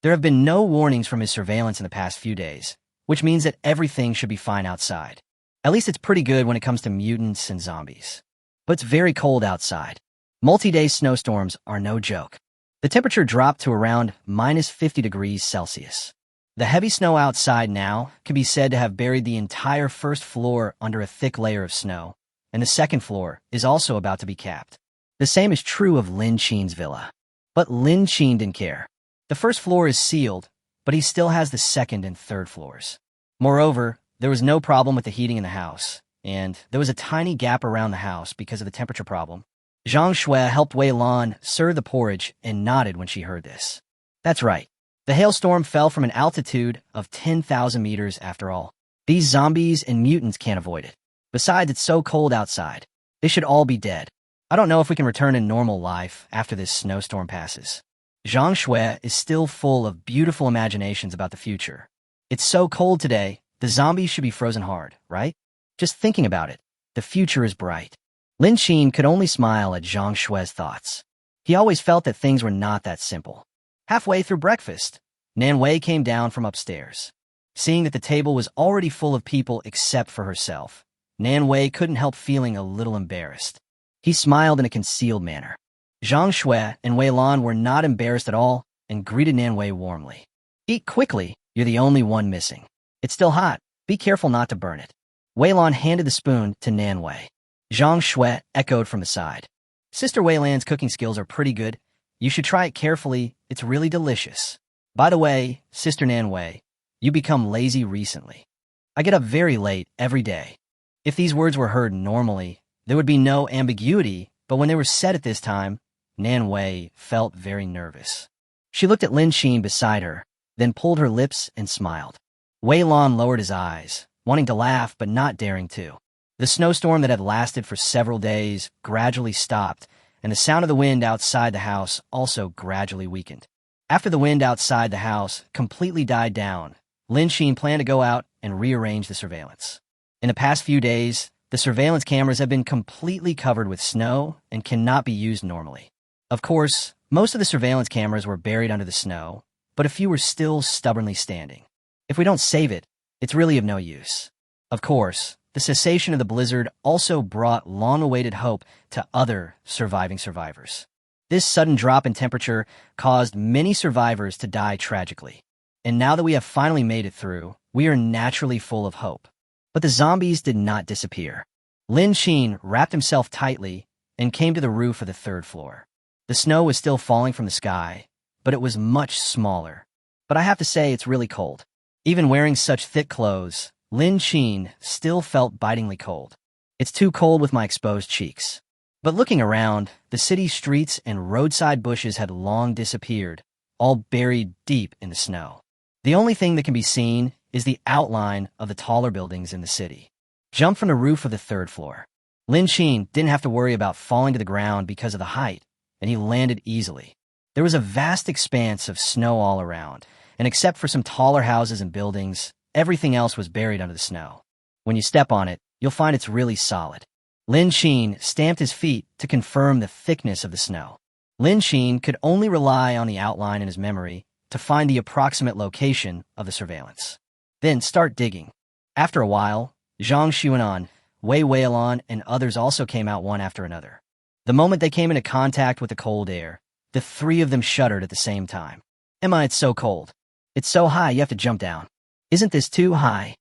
There have been no warnings from his surveillance in the past few days, which means that everything should be fine outside. At least it's pretty good when it comes to mutants and zombies. But it's very cold outside. Multi-day snowstorms are no joke. The temperature dropped to around minus 50 degrees Celsius. The heavy snow outside now can be said to have buried the entire first floor under a thick layer of snow, and the second floor is also about to be capped. The same is true of Lin Sheen's villa. But Lin Sheen didn't care. The first floor is sealed, but he still has the second and third floors. Moreover, there was no problem with the heating in the house, and there was a tiny gap around the house because of the temperature problem. Zhang Shui helped Wei Lan serve the porridge and nodded when she heard this. That's right. The hailstorm fell from an altitude of 10,000 meters after all. These zombies and mutants can't avoid it. Besides, it's so cold outside. They should all be dead. I don't know if we can return to normal life after this snowstorm passes. Zhang Shui is still full of beautiful imaginations about the future. It's so cold today, the zombies should be frozen hard, right? Just thinking about it, the future is bright. Lin Sheen could only smile at Zhang Shui's thoughts. He always felt that things were not that simple. Halfway through breakfast, Nan Wei came down from upstairs. Seeing that the table was already full of people except for herself, Nan Wei couldn't help feeling a little embarrassed. He smiled in a concealed manner. Zhang Shui and Wei Lan were not embarrassed at all and greeted Nan Wei warmly. Eat quickly, you're the only one missing. It's still hot, be careful not to burn it. Wei Lan handed the spoon to Nan Wei. Zhang Shui echoed from the side. Sister Wei Lan's cooking skills are pretty good. You should try it carefully, it's really delicious. By the way, Sister Nan Wei, you become lazy recently. I get up very late every day. If these words were heard normally, there would be no ambiguity, but when they were said at this time, Nan Wei felt very nervous. She looked at Lin Sheen beside her, then pulled her lips and smiled. Wei Lan lowered his eyes, wanting to laugh but not daring to. The snowstorm that had lasted for several days gradually stopped, and the sound of the wind outside the house also gradually weakened. After the wind outside the house completely died down, Lin Sheen planned to go out and rearrange the surveillance. In the past few days, the surveillance cameras have been completely covered with snow and cannot be used normally. Of course, most of the surveillance cameras were buried under the snow, but a few were still stubbornly standing. If we don't save it, it's really of no use. Of course, the cessation of the blizzard also brought long-awaited hope to other surviving survivors. This sudden drop in temperature caused many survivors to die tragically. And now that we have finally made it through, we are naturally full of hope. But the zombies did not disappear. Lin Sheen wrapped himself tightly and came to the roof of the third floor. The snow was still falling from the sky, but it was much smaller. But I have to say it's really cold. Even wearing such thick clothes, Lin Sheen still felt bitingly cold. It's too cold with my exposed cheeks. But looking around, the city streets and roadside bushes had long disappeared, all buried deep in the snow. The only thing that can be seen is the outline of the taller buildings in the city. Jump from the roof of the third floor. Lin Sheen didn't have to worry about falling to the ground because of the height, and he landed easily. There was a vast expanse of snow all around, and except for some taller houses and buildings, everything else was buried under the snow. When you step on it, you'll find it's really solid. Lin Sheen stamped his feet to confirm the thickness of the snow. Lin Sheen could only rely on the outline in his memory to find the approximate location of the surveillance. Then start digging. After a while, Zhang Xuanan, Wei Weilan, and others also came out one after another. The moment they came into contact with the cold air, the three of them shuddered at the same time. Emma, it's so cold. It's so high you have to jump down. Isn't this too high?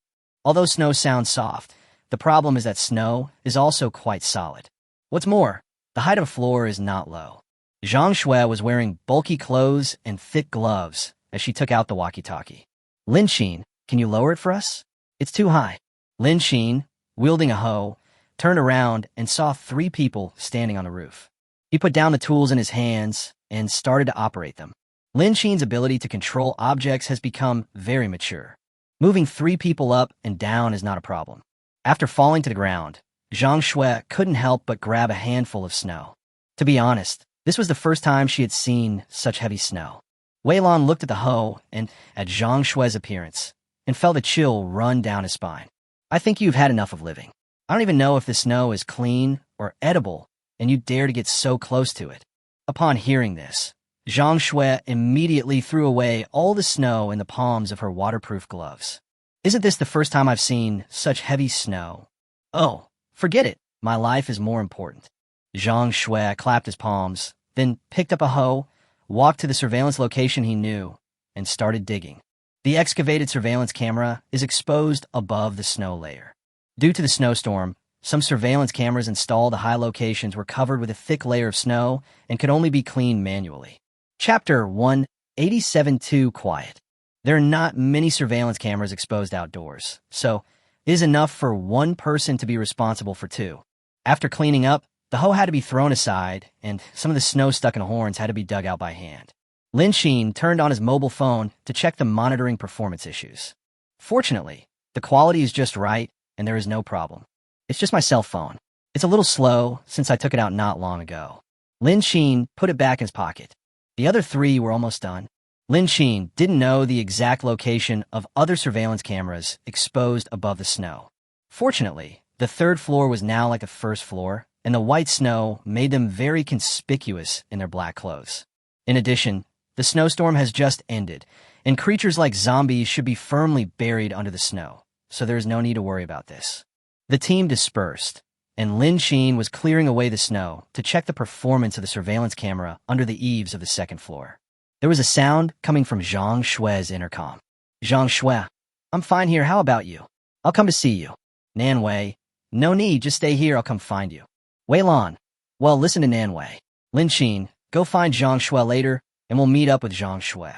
Although snow sounds soft, the problem is that snow is also quite solid. What's more, the height of the floor is not low. Zhang Shui was wearing bulky clothes and thick gloves as she took out the walkie-talkie. Lin Sheen, can you lower it for us? It's too high. Lin Sheen, wielding a hoe, turned around and saw three people standing on the roof. He put down the tools in his hands and started to operate them. Lin Sheen's ability to control objects has become very mature. Moving three people up and down is not a problem. After falling to the ground, Zhang Shui couldn't help but grab a handful of snow. To be honest, This was the first time she had seen such heavy snow. Wei Lan looked at the hoe and at Zhang Shui's appearance and felt a chill run down his spine. I think you've had enough of living. I don't even know if the snow is clean or edible, and you dare to get so close to it. Upon hearing this, Zhang Shui immediately threw away all the snow in the palms of her waterproof gloves. Isn't this the first time I've seen such heavy snow? Oh, forget it. My life is more important. Zhang Shui clapped his palms, then picked up a hoe, walked to the surveillance location he knew, and started digging. The excavated surveillance camera is exposed above the snow layer. Due to the snowstorm, some surveillance cameras installed at high locations were covered with a thick layer of snow and could only be cleaned manually. Chapter 187-2 Quiet. There are not many surveillance cameras exposed outdoors, so it is enough for one person to be responsible for two. After cleaning up, the hoe had to be thrown aside, and some of the snow stuck in horns had to be dug out by hand. Lin Xin turned on his mobile phone to check the monitoring performance issues. Fortunately, the quality is just right, and there is no problem. It's just my cell phone. It's a little slow since I took it out not long ago. Lin Xin put it back in his pocket. The other three were almost done. Lin Xin didn't know the exact location of other surveillance cameras exposed above the snow. Fortunately, the third floor was now like the first floor, and the white snow made them very conspicuous in their black clothes. In addition, the snowstorm has just ended, and creatures like zombies should be firmly buried under the snow, so there is no need to worry about this. The team dispersed, and Lin Xin was clearing away the snow to check the performance of the surveillance camera under the eaves of the second floor. There was a sound coming from Zhang Shui's intercom. Zhang Shui, I'm fine here, how about you? I'll come to see you. Nan Wei, no need, just stay here, I'll come find you. Wei Lan, well, listen to Nan Wei. Lin Xin, go find Zhang Shui later, and we'll meet up with Zhang Shui.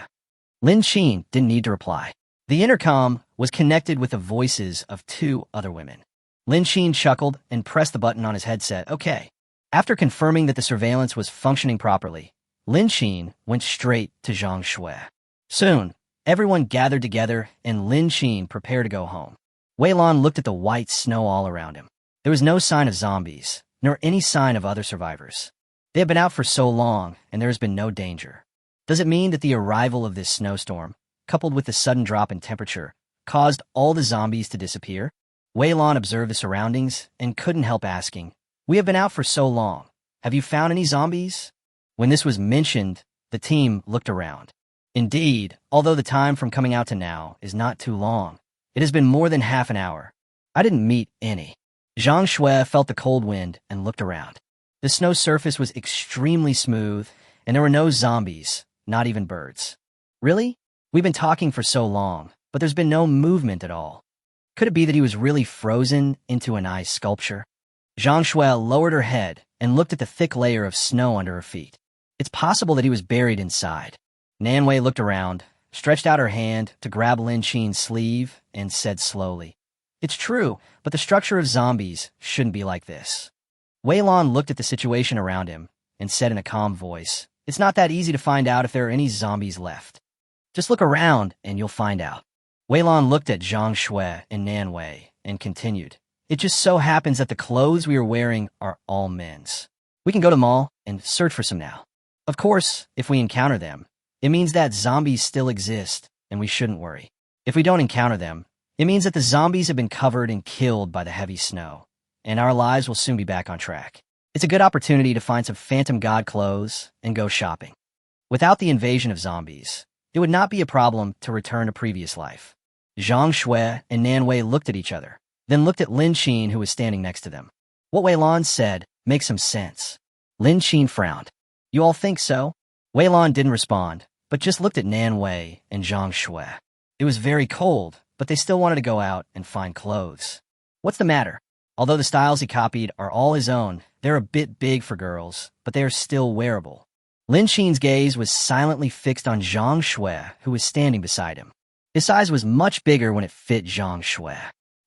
Lin Xin didn't need to reply. The intercom was connected with the voices of two other women. Lin Xin chuckled and pressed the button on his headset. Okay. After confirming that the surveillance was functioning properly, Lin Xin went straight to Zhang Shui. Soon, everyone gathered together and Lin Xin prepared to go home. Wei Lan looked at the white snow all around him. There was no sign of zombies, nor any sign of other survivors. They had been out for so long, and there has been no danger. Does it mean that the arrival of this snowstorm, coupled with the sudden drop in temperature, caused all the zombies to disappear? Wei Lan observed the surroundings and couldn't help asking, we have been out for so long. Have you found any zombies? When this was mentioned, the team looked around. Indeed, although the time from coming out to now is not too long, it has been more than half an hour. I didn't meet any. Zhang Shui felt the cold wind and looked around. The snow surface was extremely smooth, and there were no zombies, not even birds. Really? We've been talking for so long, but there's been no movement at all. Could it be that he was really frozen into an ice sculpture? Zhang Shui lowered her head and looked at the thick layer of snow under her feet. It's possible that he was buried inside. Nan Wei looked around, stretched out her hand to grab Lin Xin's sleeve, and said slowly, it's true, but the structure of zombies shouldn't be like this. Wei Lan looked at the situation around him and said in a calm voice, it's not that easy to find out if there are any zombies left. Just look around and you'll find out. Wei Lan looked at Zhang Shui and Nan Wei and continued, it just so happens that the clothes we are wearing are all men's. We can go to the mall and search for some now. Of course, if we encounter them, it means that zombies still exist and we shouldn't worry. If we don't encounter them, it means that the zombies have been covered and killed by the heavy snow, and our lives will soon be back on track. It's a good opportunity to find some phantom god clothes and go shopping. Without the invasion of zombies, it would not be a problem to return to previous life. Zhang Shui and Nan Wei looked at each other, then looked at Lin Xin, who was standing next to them. What Wei Lan said makes some sense. Lin Xin frowned. You all think so? Wei Lan didn't respond, but just looked at Nan Wei and Zhang Shui. It was very cold, but they still wanted to go out and find clothes. What's the matter? Although the styles he copied are all his own, they're a bit big for girls, but they are still wearable. Lin Xin's gaze was silently fixed on Zhang Shui, who was standing beside him. His size was much bigger when it fit Zhang Shui.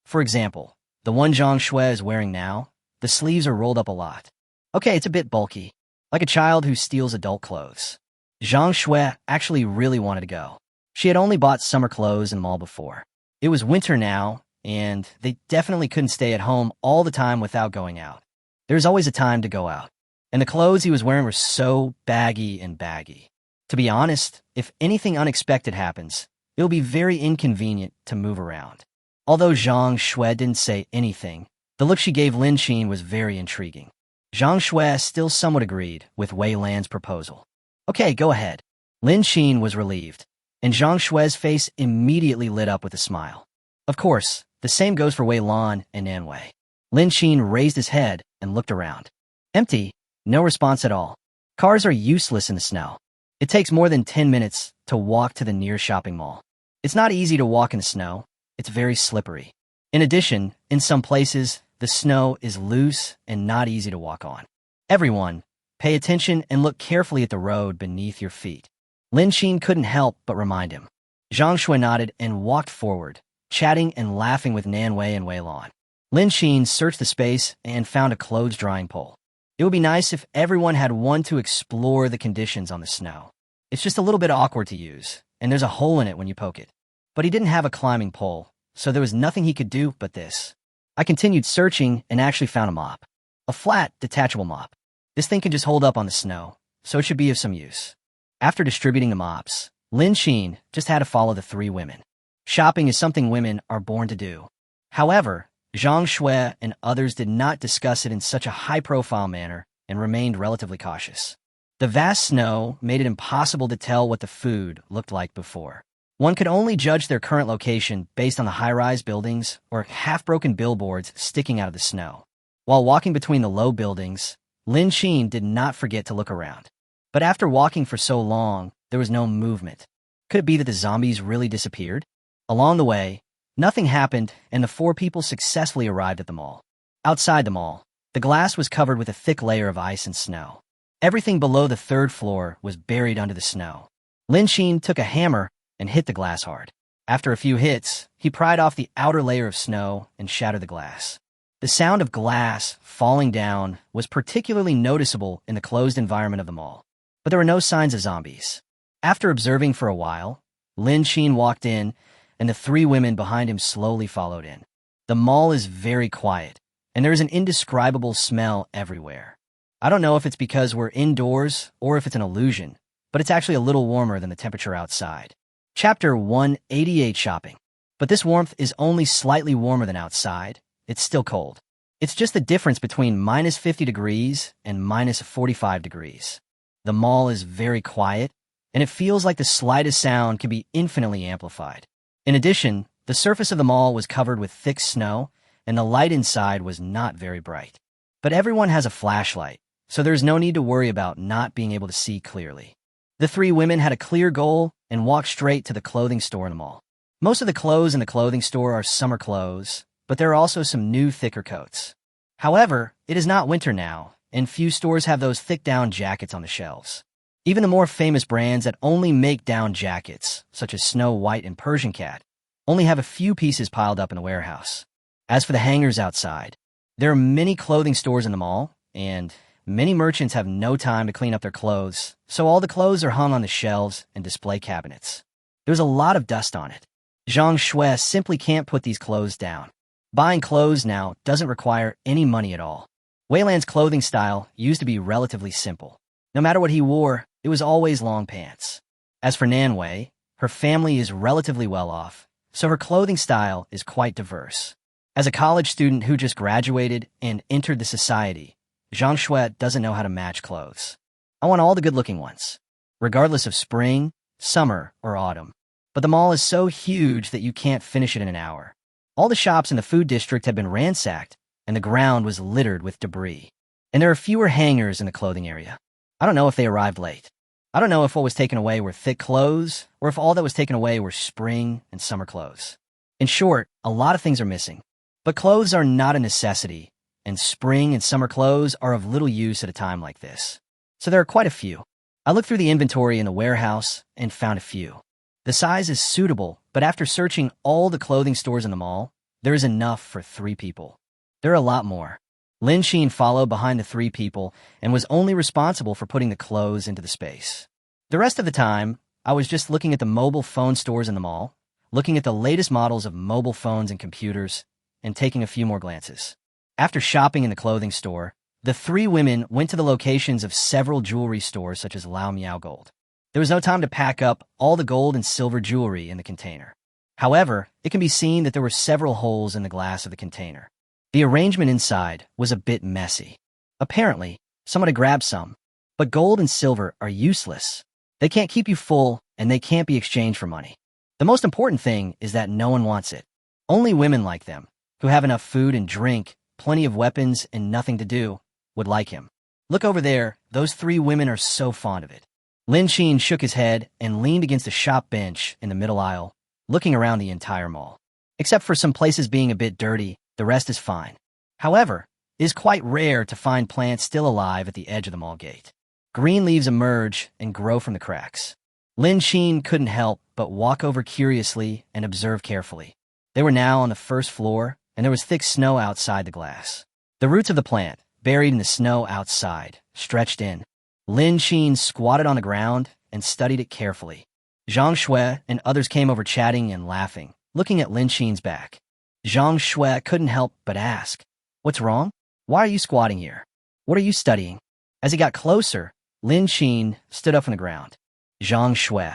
For example, the one Zhang Shui is wearing now, the sleeves are rolled up a lot. Okay, it's a bit bulky, like a child who steals adult clothes. Zhang Shui actually really wanted to go. She had only bought summer clothes in the mall before. It was winter now, and they definitely couldn't stay at home all the time without going out. There's always a time to go out. and the clothes he was wearing were so baggy and baggy. To be honest, if anything unexpected happens, it'll be very inconvenient to move around. Although Zhang Shui didn't say anything, the look she gave Lin Xin was very intriguing. Zhang Shui still somewhat agreed with Wei Lan's proposal. Okay, go ahead. Lin Xin was relieved, and Zhang Shui's face immediately lit up with a smile. Of course, the same goes for Wei Lan and Nan Wei. Lin Xin raised his head and looked around. Empty, no response at all. Cars are useless in the snow. It takes more than 10 minutes to walk to the nearest shopping mall. It's not easy to walk in the snow. It's very slippery. In addition, in some places, the snow is loose and not easy to walk on. Everyone, pay attention and look carefully at the road beneath your feet. Lin Xin couldn't help but remind him. Zhang Shui nodded and walked forward, chatting and laughing with Nan Wei and Wei Lan. Lin Xin searched the space and found a clothes drying pole. It would be nice if everyone had one to explore the conditions on the snow. It's just a little bit awkward to use, and there's a hole in it when you poke it. But he didn't have a climbing pole, so there was nothing he could do but this. I continued searching and actually found a mop. A flat, detachable mop. This thing can just hold up on the snow, so it should be of some use. After distributing the mops, Lin Xin just had to follow the three women. Shopping is something women are born to do. However, Zhang Shui and others did not discuss it in such a high-profile manner and remained relatively cautious. The vast snow made it impossible to tell what the food looked like before. One could only judge their current location based on the high-rise buildings or half-broken billboards sticking out of the snow. While walking between the low buildings, Lin Xin did not forget to look around. But after walking for so long, there was no movement. Could it be that the zombies really disappeared? Along the way, nothing happened, and the four people successfully arrived at the mall. Outside the mall, the glass was covered with a thick layer of ice and snow. Everything below the third floor was buried under the snow. Lin Xin took a hammer and hit the glass hard. After a few hits, he pried off the outer layer of snow and shattered the glass. The sound of glass falling down was particularly noticeable in the closed environment of the mall, but there were no signs of zombies. After observing for a while, Lin Xin walked in, and the three women behind him slowly followed in. The mall is very quiet, and there is an indescribable smell everywhere. I don't know if it's because we're indoors or if it's an illusion, but it's actually a little warmer than the temperature outside. Chapter 188 Shopping. But this warmth is only slightly warmer than outside. It's still cold. It's just the difference between minus 50 degrees and minus 45 degrees. The mall is very quiet, and it feels like the slightest sound can be infinitely amplified. In addition, the surface of the mall was covered with thick snow, and the light inside was not very bright. But everyone has a flashlight, so there's no need to worry about not being able to see clearly. The three women had a clear goal and walked straight to the clothing store in the mall. Most of the clothes in the clothing store are summer clothes, but there are also some new, thicker coats. However, it is not winter now, and few stores have those thick down jackets on the shelves. Even the more famous brands that only make down jackets, such as Snow White and Persian Cat, only have a few pieces piled up in the warehouse. As for the hangers outside, there are many clothing stores in the mall, and many merchants have no time to clean up their clothes, so all the clothes are hung on the shelves and display cabinets. There's a lot of dust on it. Zhang Shui simply can't put these clothes down. Buying clothes now doesn't require any money at all. Wei Lan's clothing style used to be relatively simple. No matter what he wore, it was always long pants. As for Nan Wei, her family is relatively well off, so her clothing style is quite diverse. As a college student who just graduated and entered the society, Zhang Shui doesn't know how to match clothes. I want all the good-looking ones, regardless of spring, summer, or autumn. But the mall is so huge that you can't finish it in an hour. All the shops in the food district had been ransacked, and the ground was littered with debris. And there are fewer hangers in the clothing area. I don't know if they arrived late. I don't know if what was taken away were thick clothes, or if all that was taken away were spring and summer clothes. In short, a lot of things are missing. But clothes are not a necessity, and spring and summer clothes are of little use at a time like this. So there are quite a few. I looked through the inventory in the warehouse and found a few. The size is suitable, but after searching all the clothing stores in the mall, there is enough for 3 people. There are a lot more. Lin Xin followed behind the 3 people and was only responsible for putting the clothes into the space. The rest of the time, I was just looking at the mobile phone stores in the mall, looking at the latest models of mobile phones and computers, and taking a few more glances. After shopping in the clothing store, The three women went to the locations of several jewelry stores such as Lao Miao Gold. There was no time to pack up all the gold and silver jewelry in the container. However, it can be seen that there were several holes in the glass of the container. The arrangement inside was a bit messy. Apparently, someone had grabbed some. But gold and silver are useless. They can't keep you full, and they can't be exchanged for money. The most important thing is that no one wants it. Only women like them, who have enough food and drink, plenty of weapons, and nothing to do, would like him. Look over there, those three women are so fond of it. Lin Qin shook his head and leaned against a shop bench in the middle aisle, looking around the entire mall. Except for some places being a bit dirty, the rest is fine. However, it is quite rare to find plants still alive at the edge of the mall gate. Green leaves emerge and grow from the cracks. Lin Qin couldn't help but walk over curiously and observe carefully. They were now on the first floor, and there was thick snow outside the glass. The roots of the plant, buried in the snow outside, stretched in. Lin Qin squatted on the ground and studied it carefully. Zhang Shui and others came over chatting and laughing, looking at Lin Qin's back. Zhang Shui couldn't help but ask, "What's wrong? Why are you squatting here? What are you studying?" As he got closer, Lin Qin stood up from the ground. Zhang Shui,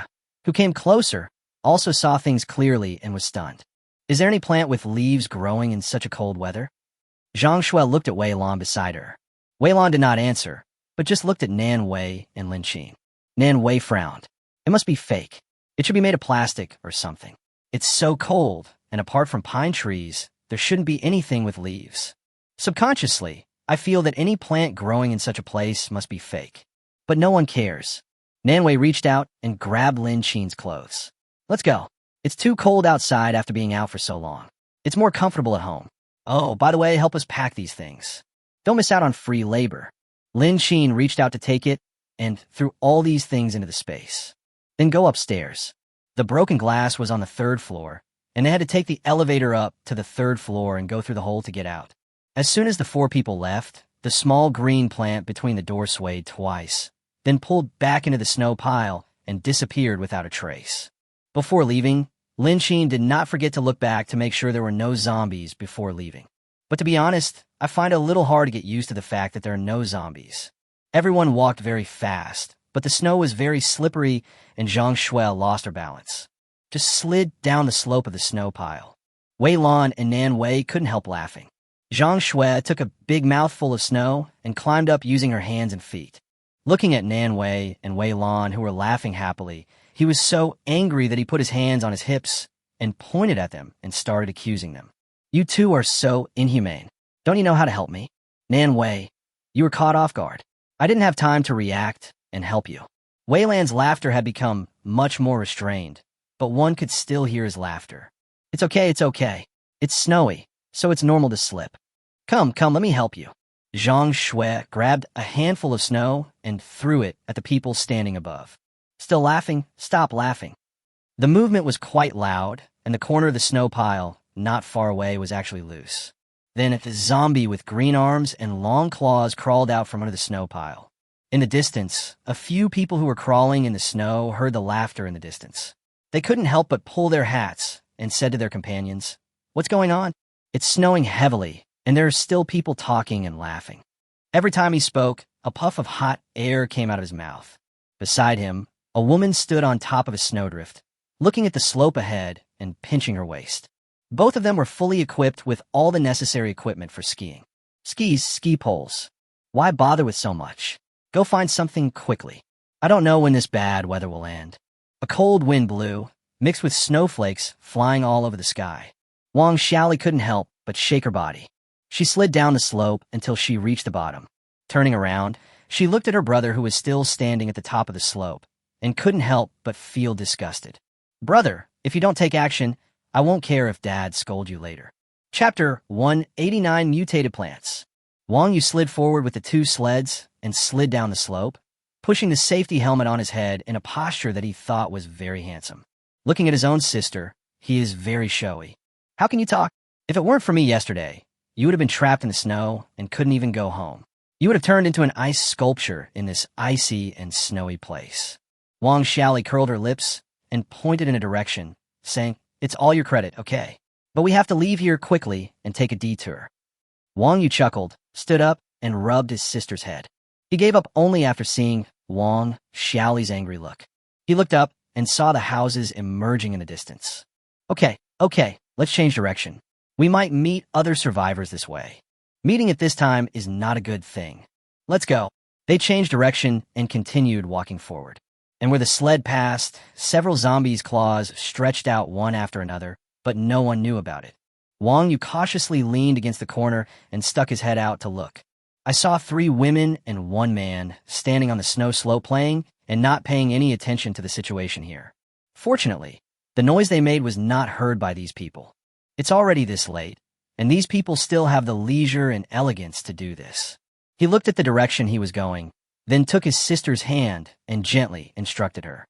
who came closer, also saw things clearly and was stunned. "Is there any plant with leaves growing in such a cold weather?" Zhang Shui looked at Wei Lan beside her. Wei Lan did not answer, but just looked at Nan Wei and Lin Qin. Nan Wei frowned. "It must be fake. It should be made of plastic or something. It's so cold, and apart from pine trees, there shouldn't be anything with leaves. Subconsciously, I feel that any plant growing in such a place must be fake. But no one cares." Nan Wei reached out and grabbed Lin Qin's clothes. "Let's go. It's too cold outside after being out for so long. It's more comfortable at home. Oh, by the way, help us pack these things. Don't miss out on free labor." Lin Qin reached out to take it and threw all these things into the space. "Then go upstairs." The broken glass was on the third floor, and they had to take the elevator up to the third floor and go through the hole to get out. As soon as the four people left, the small green plant between the door swayed twice, then pulled back into the snow pile and disappeared without a trace. Before leaving, Lin Qin did not forget to look back to make sure there were no zombies before leaving. But to be honest, I find it a little hard to get used to the fact that there are no zombies. Everyone walked very fast, but the snow was very slippery and Zhang Shui lost her balance. Just slid down the slope of the snow pile. Wei Lan and Nan Wei couldn't help laughing. Zhang Shui took a big mouthful of snow and climbed up using her hands and feet. Looking at Nan Wei and Wei Lan, who were laughing happily, he was so angry that he put his hands on his hips and pointed at them and started accusing them. "You two are so inhumane. Don't you know how to help me?" "Nan Wei, you were caught off guard. I didn't have time to react and help you." Wei Lan's laughter had become much more restrained, but one could still hear his laughter. It's okay. It's snowy, so it's normal to slip. Come, let me help you." Zhang Shui grabbed a handful of snow and threw it at the people standing above. "Still laughing? Stop laughing." The movement was quite loud, and the corner of the snow pile not far away was actually loose. Then a zombie with green arms and long claws crawled out from under the snow pile. In the distance, a few people who were crawling in the snow heard the laughter in the distance. They couldn't help but pull their hats and said to their companions, "What's going on?" "It's snowing heavily, and there are still people talking and laughing." Every time he spoke, a puff of hot air came out of his mouth. Beside him, a woman stood on top of a snowdrift, looking at the slope ahead and pinching her waist. Both of them were fully equipped with all the necessary equipment for skiing. Skis, ski poles. Why bother with so much? Go find something quickly. I don't know when this bad weather will end. A cold wind blew, mixed with snowflakes flying all over the sky. Wang Xiaoli couldn't help but shake her body. She slid down the slope until she reached the bottom. Turning around, she looked at her brother who was still standing at the top of the slope and couldn't help but feel disgusted. "Brother, if you don't take action, I won't care if Dad scolds you later." Chapter 189 Mutated Plants. Wang Yu slid forward with the two sleds and slid down the slope, pushing the safety helmet on his head in a posture that he thought was very handsome. Looking at his own sister, he is very showy. "How can you talk? If it weren't for me yesterday, you would have been trapped in the snow and couldn't even go home. You would have turned into an ice sculpture in this icy and snowy place." Wang Xiaoli curled her lips and pointed in a direction, saying, "It's all your credit, okay? But we have to leave here quickly and take a detour." Wang Yu chuckled, stood up, and rubbed his sister's head. He gave up only after seeing Wang Xiaoli's angry look. He looked up and saw the houses emerging in the distance. Okay, let's change direction. We might meet other survivors this way. Meeting at this time is not a good thing. Let's go. They changed direction and continued walking forward. And where the sled passed, several zombies' claws stretched out one after another, but no one knew about it. Wang Yu cautiously leaned against the corner and stuck his head out to look. I saw 3 women and 1 man standing on the snow slope playing and not paying any attention to the situation here. Fortunately, the noise they made was not heard by these people. It's already this late, and these people still have the leisure and elegance to do this. He looked at the direction he was going, then took his sister's hand and gently instructed her.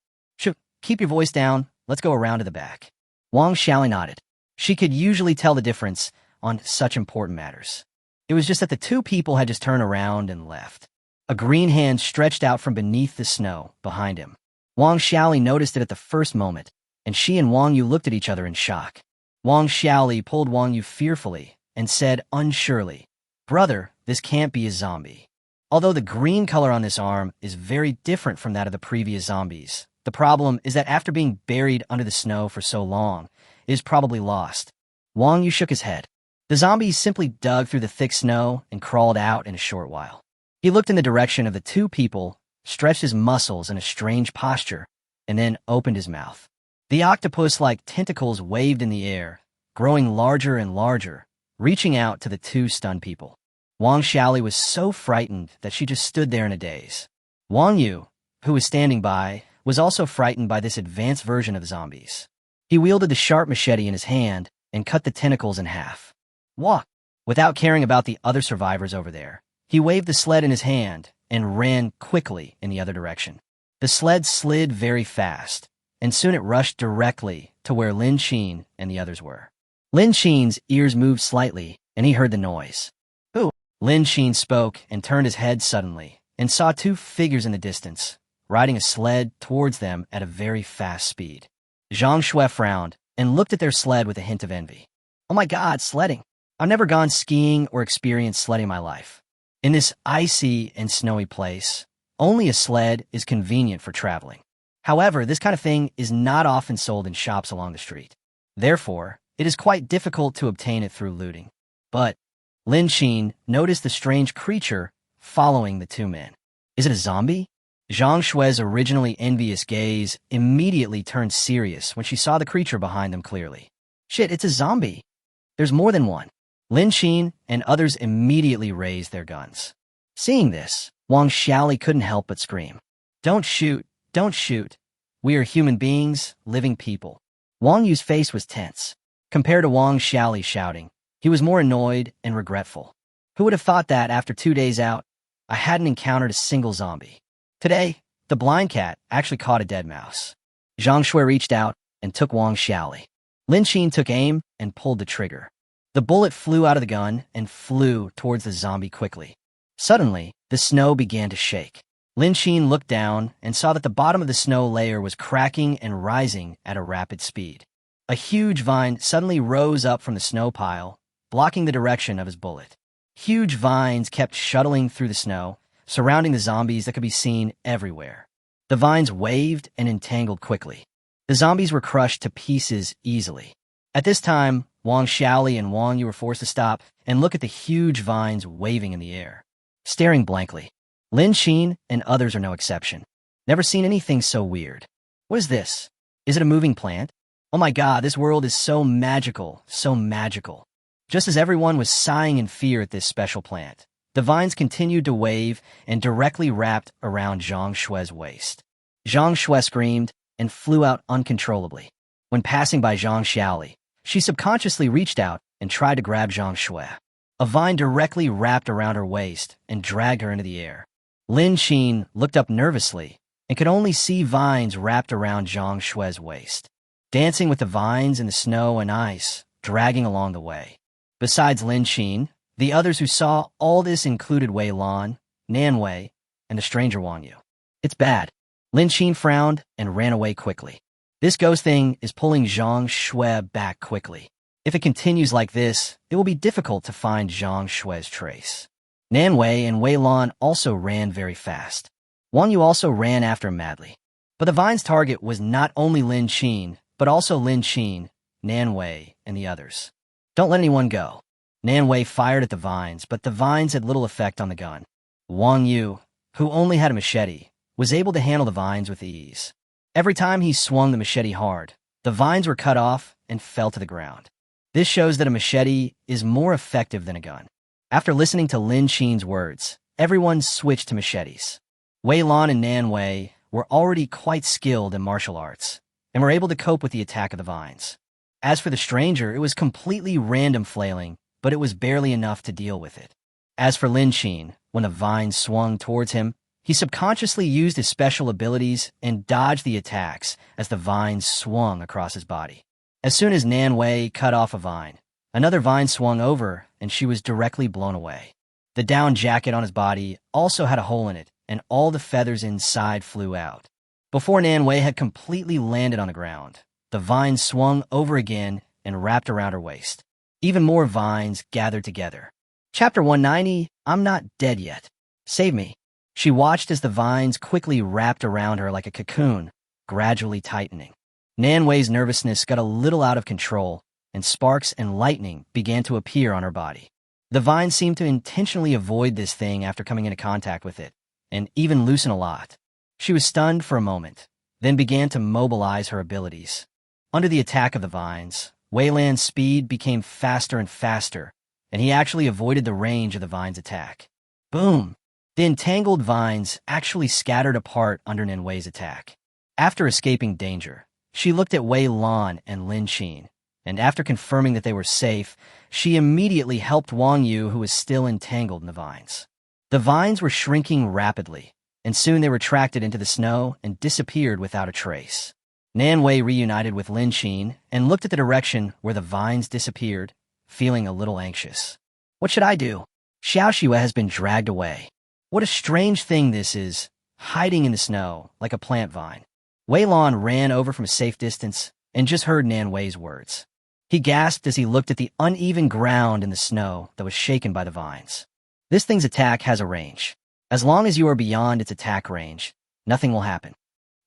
Keep your voice down, let's go around to the back. Wang Xiaoli nodded. She could usually tell the difference on such important matters. It was just that the 2 people had just turned around and left. A green hand stretched out from beneath the snow behind him. Wang Xiaoli noticed it at the first moment, and she and Wang Yu looked at each other in shock. Wang Xiaoli pulled Wang Yu fearfully and said unsurely, "Brother, this can't be a zombie." Although the green color on this arm is very different from that of the previous zombies, the problem is that after being buried under the snow for so long, it is probably lost. Wang Yu shook his head. The zombies simply dug through the thick snow and crawled out in a short while. He looked in the direction of the 2 people, stretched his muscles in a strange posture, and then opened his mouth. The octopus-like tentacles waved in the air, growing larger and larger, reaching out to the 2 stunned people. Wang Xiaoli was so frightened that she just stood there in a daze. Wang Yu, who was standing by, was also frightened by this advanced version of zombies. He wielded the sharp machete in his hand and cut the tentacles in half. Walk! Without caring about the other survivors over there, he waved the sled in his hand and ran quickly in the other direction. The sled slid very fast, and soon it rushed directly to where Lin Qin and the others were. Lin Qin's ears moved slightly, and he heard the noise. "Who?" Lin Qin spoke and turned his head suddenly, and saw 2 figures in the distance, riding a sled towards them at a very fast speed. Zhang Shui frowned and looked at their sled with a hint of envy. "Oh my God, sledding! I've never gone skiing or experienced sledding in my life. In this icy and snowy place, only a sled is convenient for traveling. However, this kind of thing is not often sold in shops along the street. Therefore, it is quite difficult to obtain it through looting." But Lin Qin noticed the strange creature following the 2 men. Is it a zombie? Zhang Shui's originally envious gaze immediately turned serious when she saw the creature behind them clearly. Shit, it's a zombie. There's more than one. Lin Qin and others immediately raised their guns. Seeing this, Wang Xiaoli couldn't help but scream. Don't shoot, don't shoot. We are human beings, living people." Wang Yu's face was tense. Compared to Wang Xiaoli shouting, he was more annoyed and regretful. Who would have thought that after 2 days out, I hadn't encountered a single zombie? Today, the blind cat actually caught a dead mouse. Zhang Shui reached out and took Wang Xiaoli. Lin Qin took aim and pulled the trigger. The bullet flew out of the gun and flew towards the zombie quickly. Suddenly, the snow began to shake. Lin Qin looked down and saw that the bottom of the snow layer was cracking and rising at a rapid speed. A huge vine suddenly rose up from the snow pile, blocking the direction of his bullet. Huge vines kept shuttling through the snow, surrounding the zombies that could be seen everywhere. The vines waved and entangled quickly. The zombies were crushed to pieces easily. At this time, Wang Xiaoli and Wang Yu were forced to stop and look at the huge vines waving in the air, staring blankly. Lin Qin and others are no exception. Never seen anything so weird. What is this? Is it a moving plant? Oh my God, this world is so magical, so magical. Just as everyone was sighing in fear at this special plant, the vines continued to wave and directly wrapped around Zhang Shui's waist. Zhang Shui screamed and flew out uncontrollably. When passing by Zhang Xiaoli, she subconsciously reached out and tried to grab Zhang Shui. A vine directly wrapped around her waist and dragged her into the air. Lin Qin looked up nervously and could only see vines wrapped around Zhang Shui's waist, dancing with the vines in the snow and ice, dragging along the way. Besides Lin Qin, the others who saw all this included Wei Lan, Nan Wei, and the stranger Wang Yu. It's bad. Lin Qin frowned and ran away quickly. This ghost thing is pulling Zhang Shui back quickly. If it continues like this, it will be difficult to find Zhang Shui's trace. Nan Wei and Wei Lan also ran very fast. Wang Yu also ran after him madly. But the vine's target was not only Lin Qin, but also Lin Qin, Nan Wei, and the others. Don't let anyone go. Nan Wei fired at the vines, but the vines had little effect on the gun. Wang Yu, who only had a machete, was able to handle the vines with ease. Every time he swung the machete hard, the vines were cut off and fell to the ground. This shows that a machete is more effective than a gun. After listening to Lin Qin's words, everyone switched to machetes. Wei Lan and Nan Wei were already quite skilled in martial arts and were able to cope with the attack of the vines. As for the stranger, it was completely random flailing, but it was barely enough to deal with it. As for Lin Qin, when the vines swung towards him, he subconsciously used his special abilities and dodged the attacks as the vines swung across his body. As soon as Nan Wei cut off a vine, another vine swung over and she was directly blown away. The down jacket on his body also had a hole in it, and all the feathers inside flew out. Before Nan Wei had completely landed on the ground, the vine swung over again and wrapped around her waist. Even more vines gathered together. Chapter 190, I'm Not Dead Yet. Save me. She watched as the vines quickly wrapped around her like a cocoon, gradually tightening. Nan Wei's nervousness got a little out of control, and sparks and lightning began to appear on her body. The vines seemed to intentionally avoid this thing after coming into contact with it, and even loosen a lot. She was stunned for a moment, then began to mobilize her abilities. Under the attack of the vines, Wei Lan's speed became faster and faster, and he actually avoided the range of the vine's attack. Boom! The entangled vines actually scattered apart under Nan Wei's attack. After escaping danger, she looked at Wei Lan and Lin Qin, and after confirming that they were safe, she immediately helped Wang Yu, who was still entangled in the vines. The vines were shrinking rapidly, and soon they retracted into the snow and disappeared without a trace. Nan Wei reunited with Lin Qin and looked at the direction where the vines disappeared, feeling a little anxious. What should I do? Xiao Xue has been dragged away. What a strange thing this is, hiding in the snow like a plant vine. Wei Lan ran over from a safe distance and just heard Nan Wei's words. He gasped as he looked at the uneven ground in the snow that was shaken by the vines. This thing's attack has a range. As long as you are beyond its attack range, nothing will happen.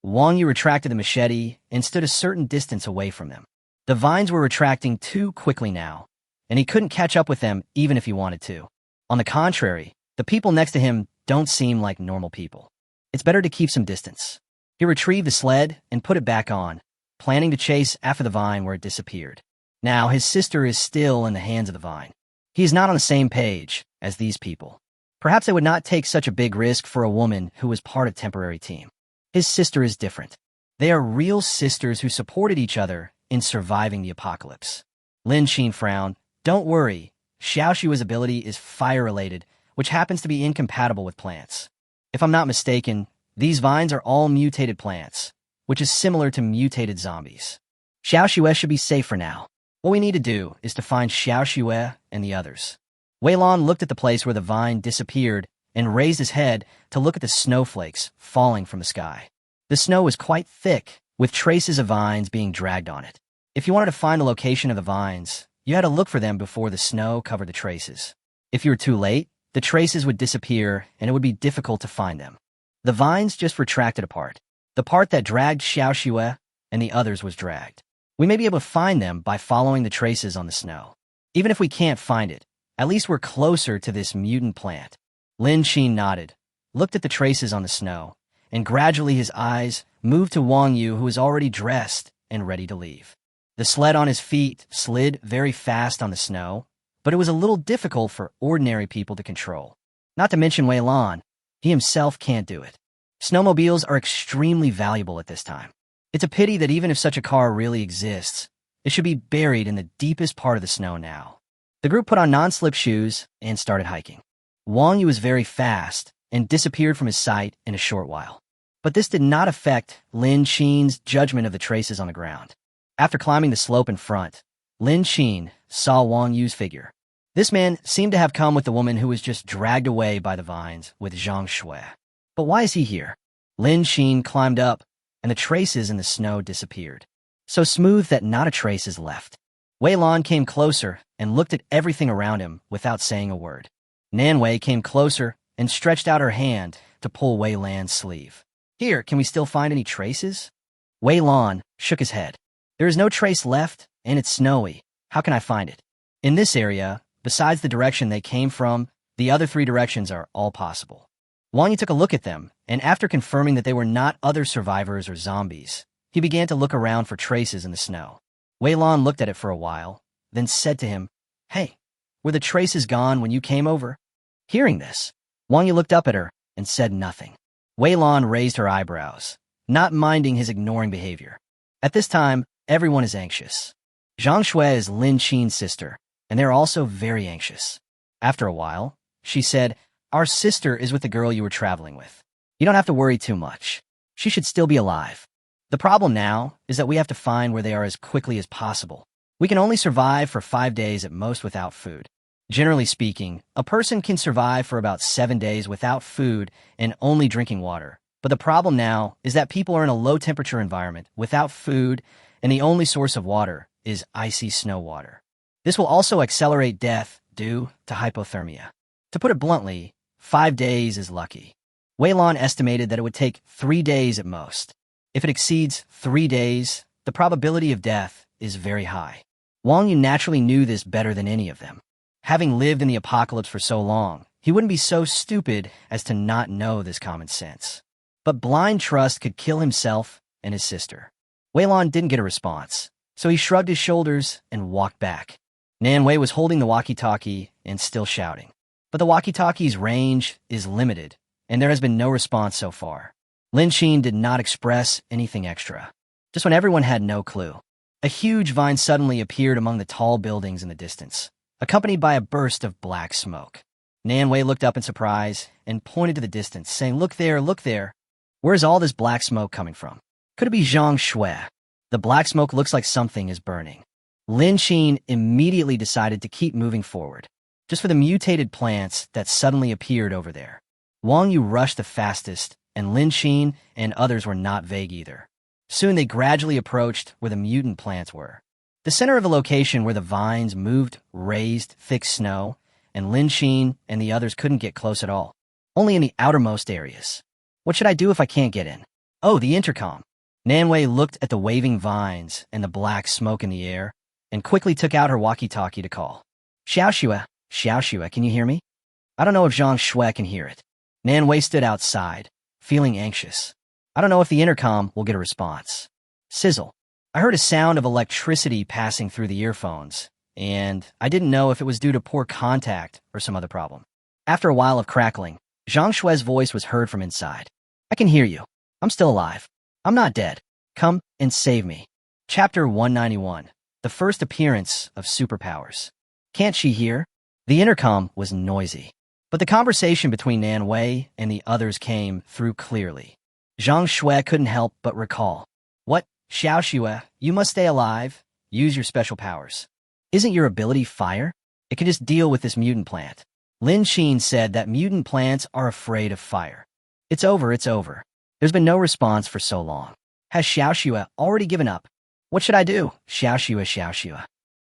Wang Yu retracted the machete and stood a certain distance away from them. The vines were retracting too quickly now, and he couldn't catch up with them even if he wanted to. On the contrary, the people next to him don't seem like normal people. It's better to keep some distance. He retrieved the sled and put it back on, planning to chase after the vine where it disappeared. Now his sister is still in the hands of the vine. He is not on the same page as these people. Perhaps they would not take such a big risk for a woman who was part of temporary team. His sister is different. They are real sisters who supported each other in surviving the apocalypse. Lin Qin frowned. Don't worry, Xiao Xue's ability is fire-related, which happens to be incompatible with plants. If I'm not mistaken, these vines are all mutated plants, which is similar to mutated zombies. Xiao Xue should be safe for now. What we need to do is to find Xiao Xue and the others. Wei Lan looked at the place where the vine disappeared and raised his head to look at the snowflakes falling from the sky. The snow was quite thick, with traces of vines being dragged on it. If you wanted to find the location of the vines, you had to look for them before the snow covered the traces. If you were too late, the traces would disappear and it would be difficult to find them. The vines just retracted apart. The part that dragged Xiao Xue and the others was dragged. We may be able to find them by following the traces on the snow. Even if we can't find it, at least we're closer to this mutant plant. Lin Qin nodded, looked at the traces on the snow, and gradually his eyes moved to Wang Yu, who was already dressed and ready to leave. The sled on his feet slid very fast on the snow, but it was a little difficult for ordinary people to control. Not to mention Wei Lan. He himself can't do it. Snowmobiles are extremely valuable at this time. It's a pity that even if such a car really exists, it should be buried in the deepest part of the snow now. The group put on non-slip shoes and started hiking. Wang Yu was very fast and disappeared from his sight in a short while. But this did not affect Lin Qin's judgment of the traces on the ground. After climbing the slope in front, Lin Qin saw Wang Yu's figure. This man seemed to have come with the woman who was just dragged away by the vines with Zhang Shui. But why is he here? Lin Qin climbed up, and the traces in the snow disappeared. So smooth that not a trace is left. Wei Lan came closer and looked at everything around him without saying a word. Nan Wei came closer and stretched out her hand to pull Wei Lan's sleeve. Here, can we still find any traces? Wei Lan shook his head. There is no trace left, and it's snowy. How can I find it? In this area, besides the direction they came from, the other 3 directions are all possible. Wang Yi took a look at them, and after confirming that they were not other survivors or zombies, he began to look around for traces in the snow. Wei Lan looked at it for a while, then said to him, "Hey, were the traces gone when you came over?" Hearing this, Wang Yi looked up at her and said nothing. Wei Lan raised her eyebrows, not minding his ignoring behavior. At this time, everyone is anxious. Zhang Shui is Lin Qin's sister, and they're also very anxious. After a while, she said, "Our sister is with the girl you were traveling with. You don't have to worry too much. She should still be alive. The problem now is that we have to find where they are as quickly as possible. We can only survive for 5 days at most without food. Generally speaking, a person can survive for about 7 days without food and only drinking water. But the problem now is that people are in a low-temperature environment without food, and the only source of water is icy snow water. This will also accelerate death due to hypothermia. To put it bluntly, 5 days is lucky." Wei Lan estimated that it would take 3 days at most. If it exceeds 3 days, the probability of death is very high. Wang Yu naturally knew this better than any of them. Having lived in the apocalypse for so long, he wouldn't be so stupid as to not know this common sense. But blind trust could kill himself and his sister. Wei Lan didn't get a response, so he shrugged his shoulders and walked back. Nan Wei was holding the walkie-talkie and still shouting. But the walkie-talkie's range is limited, and there has been no response so far. Lin Qin did not express anything extra. Just when everyone had no clue, a huge vine suddenly appeared among the tall buildings in the distance, accompanied by a burst of black smoke. Nan Wei looked up in surprise and pointed to the distance, saying, "Look there, look there. Where's all this black smoke coming from? Could it be Zhang Shui? The black smoke looks like something is burning." Lin Qin immediately decided to keep moving forward, just for the mutated plants that suddenly appeared over there. Wang Yu rushed the fastest, and Lin Qin and others were not vague either. Soon they gradually approached where the mutant plants were. The center of the location where the vines moved raised thick snow, and Lin Qin and the others couldn't get close at all, only in the outermost areas. What should I do if I can't get in? Oh, the intercom. Nan Wei looked at the waving vines and the black smoke in the air, and quickly took out her walkie-talkie to call. Xiao, can you hear me? I don't know if Zhang Shui can hear it." Nan Wei stood outside, feeling anxious. I don't know if the intercom will get a response. Sizzle. I heard a sound of electricity passing through the earphones, and I didn't know if it was due to poor contact or some other problem. After a while of crackling, Zhang Shui's voice was heard from inside. "I can hear you. I'm still alive. I'm not dead. Come and save me." Chapter 191. The first appearance of superpowers. Can't she hear? The intercom was noisy, but the conversation between Nan Wei and the others came through clearly. Zhang Shui couldn't help but recall. "What? Xiao, you must stay alive. Use your special powers. Isn't your ability fire? It can just deal with this mutant plant." Lin Qin said that mutant plants are afraid of fire. It's over. There's been no response for so long. Has Xiao already given up? What should I do? Xiao.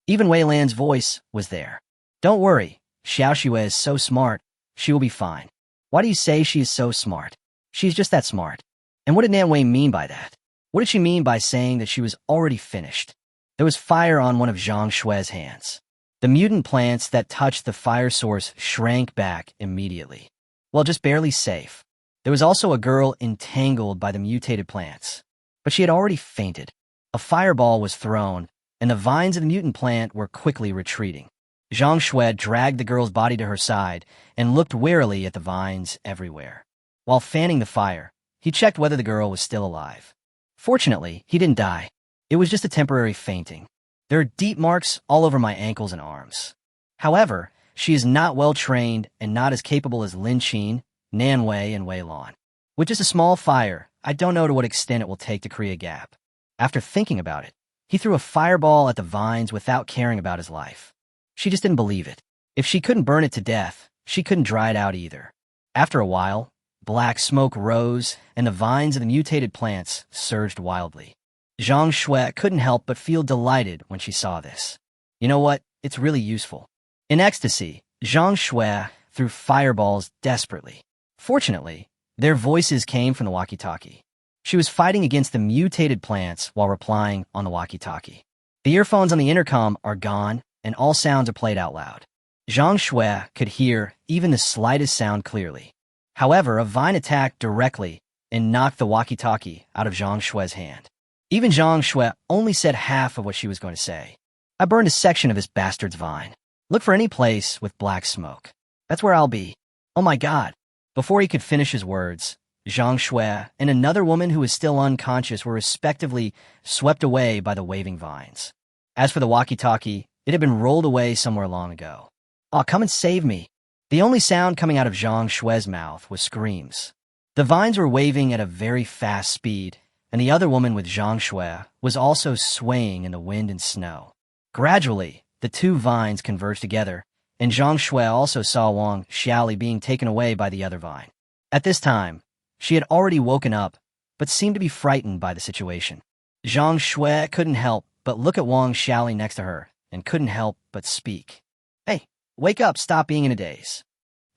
Even Wei Lan's voice was there. Don't worry, Xiao is so smart, she will be fine. Why do you say she is so smart? She's just that smart. And what did Nan Wei mean by that? What did she mean by saying that she was already finished? There was fire on one of Zhang Shui's hands. The mutant plants that touched the fire source shrank back immediately. Well, just barely safe. There was also a girl entangled by the mutated plants. But she had already fainted. A fireball was thrown, and the vines of the mutant plant were quickly retreating. Zhang Shui dragged the girl's body to her side and looked warily at the vines everywhere. While fanning the fire, he checked whether the girl was still alive. Fortunately, he didn't die. It was just a temporary fainting. There are deep marks all over my ankles and arms. However, she is not well trained and not as capable as Lin Qin, Nan Wei, and Wei Lan. With just a small fire, I don't know to what extent it will take to create a gap. After thinking about it, he threw a fireball at the vines without caring about his life. She just didn't believe it. If she couldn't burn it to death, she couldn't dry it out either. After a while, black smoke rose, and the vines of the mutated plants surged wildly. Zhang Shui couldn't help but feel delighted when she saw this. You know what? It's really useful. In ecstasy, Zhang Shui threw fireballs desperately. Fortunately, their voices came from the walkie-talkie. She was fighting against the mutated plants while replying on the walkie-talkie. The earphones on the intercom are gone, and all sounds are played out loud. Zhang Shui could hear even the slightest sound clearly. However, a vine attacked directly and knocked the walkie-talkie out of Zhang Shui's hand. Even Zhang Shui only said half of what she was going to say. I burned a section of this bastard's vine. Look for any place with black smoke. That's where I'll be. Oh my God. Before he could finish his words, Zhang Shui and another woman who was still unconscious were respectively swept away by the waving vines. As for the walkie-talkie, it had been rolled away somewhere long ago. "Aw, come and save me." The only sound coming out of Zhang Shui's mouth was screams. The vines were waving at a very fast speed, and the other woman with Zhang Shui was also swaying in the wind and snow. Gradually, the two vines converged together, and Zhang Shui also saw Wang Xiaoli being taken away by the other vine. At this time, she had already woken up, but seemed to be frightened by the situation. Zhang Shui couldn't help but look at Wang Xiaoli next to her, and couldn't help but speak. "Hey, wake up, stop being in a daze."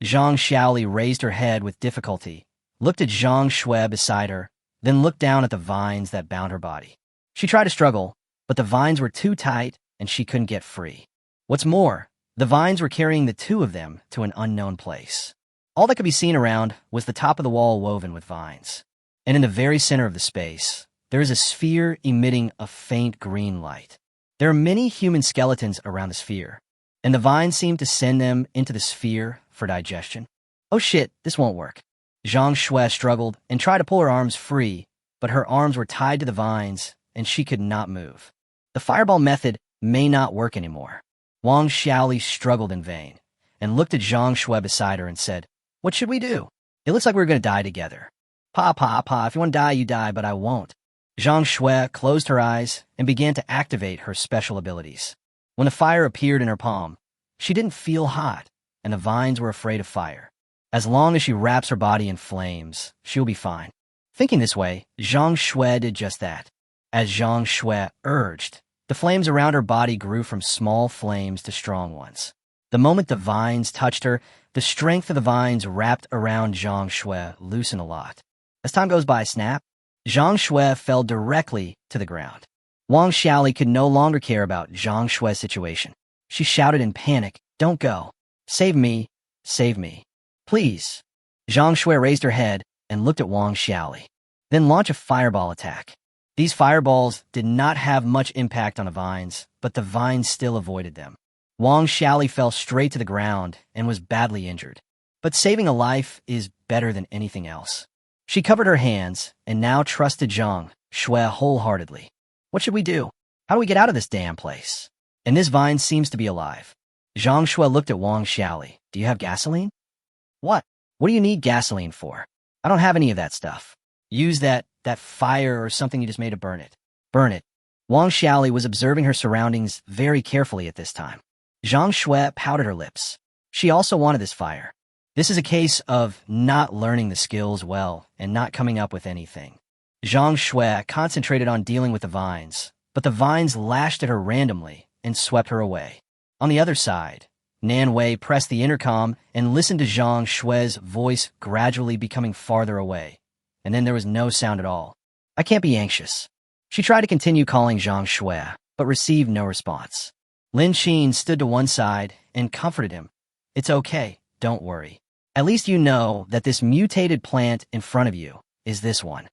Zhang Xiaoli raised her head with difficulty, looked at Zhang Shui beside her, then looked down at the vines that bound her body. She tried to struggle, but the vines were too tight and she couldn't get free. What's more, the vines were carrying the two of them to an unknown place. All that could be seen around was the top of the wall woven with vines. And in the very center of the space, there is a sphere emitting a faint green light. There are many human skeletons around the sphere, and the vines seem to send them into the sphere for digestion. Oh shit, this won't work. Zhang Shui struggled and tried to pull her arms free, but her arms were tied to the vines, and she could not move. The fireball method may not work anymore. Wang Xiaoli struggled in vain, and looked at Zhang Shui beside her and said, "What should we do? It looks like we're going to die together." Pa, if you want to die, you die, but I won't." Zhang Shui closed her eyes and began to activate her special abilities. When the fire appeared in her palm, she didn't feel hot, and the vines were afraid of fire. As long as she wraps her body in flames, she will be fine. Thinking this way, Zhang Shui did just that. As Zhang Shui urged, the flames around her body grew from small flames to strong ones. The moment the vines touched her, the strength of the vines wrapped around Zhang Shui loosened a lot. As time goes by, snap, Zhang Shui fell directly to the ground. Wang Xiaoli could no longer care about Zhang Shui's situation. She shouted in panic, "Don't go. Save me. Save me. Please." Zhang Shui raised her head and looked at Wang Xiaoli. Then launched a fireball attack. These fireballs did not have much impact on the vines, but the vines still avoided them. Wang Xiaoli fell straight to the ground and was badly injured. But saving a life is better than anything else. She covered her hands and now trusted Zhang Shui wholeheartedly. "What should we do? How do we get out of this damn place? And this vine seems to be alive." Zhang Shui looked at Wang Xiaoli. "Do you have gasoline?" "What? What do you need gasoline for? I don't have any of that stuff." "Use that fire or something you just made to burn it." "Burn it." Wang Xiaoli was observing her surroundings very carefully at this time. Zhang Shui pouted her lips. She also wanted this fire. This is a case of not learning the skills well and not coming up with anything. Zhang Shui concentrated on dealing with the vines, but the vines lashed at her randomly and swept her away. On the other side, Nan Wei pressed the intercom and listened to Zhang Shui's voice gradually becoming farther away, and then there was no sound at all. "I can't be anxious." She tried to continue calling Zhang Shui, but received no response. Lin Xin stood to one side and comforted him. "It's okay, don't worry. At least you know that this mutated plant in front of you is this one.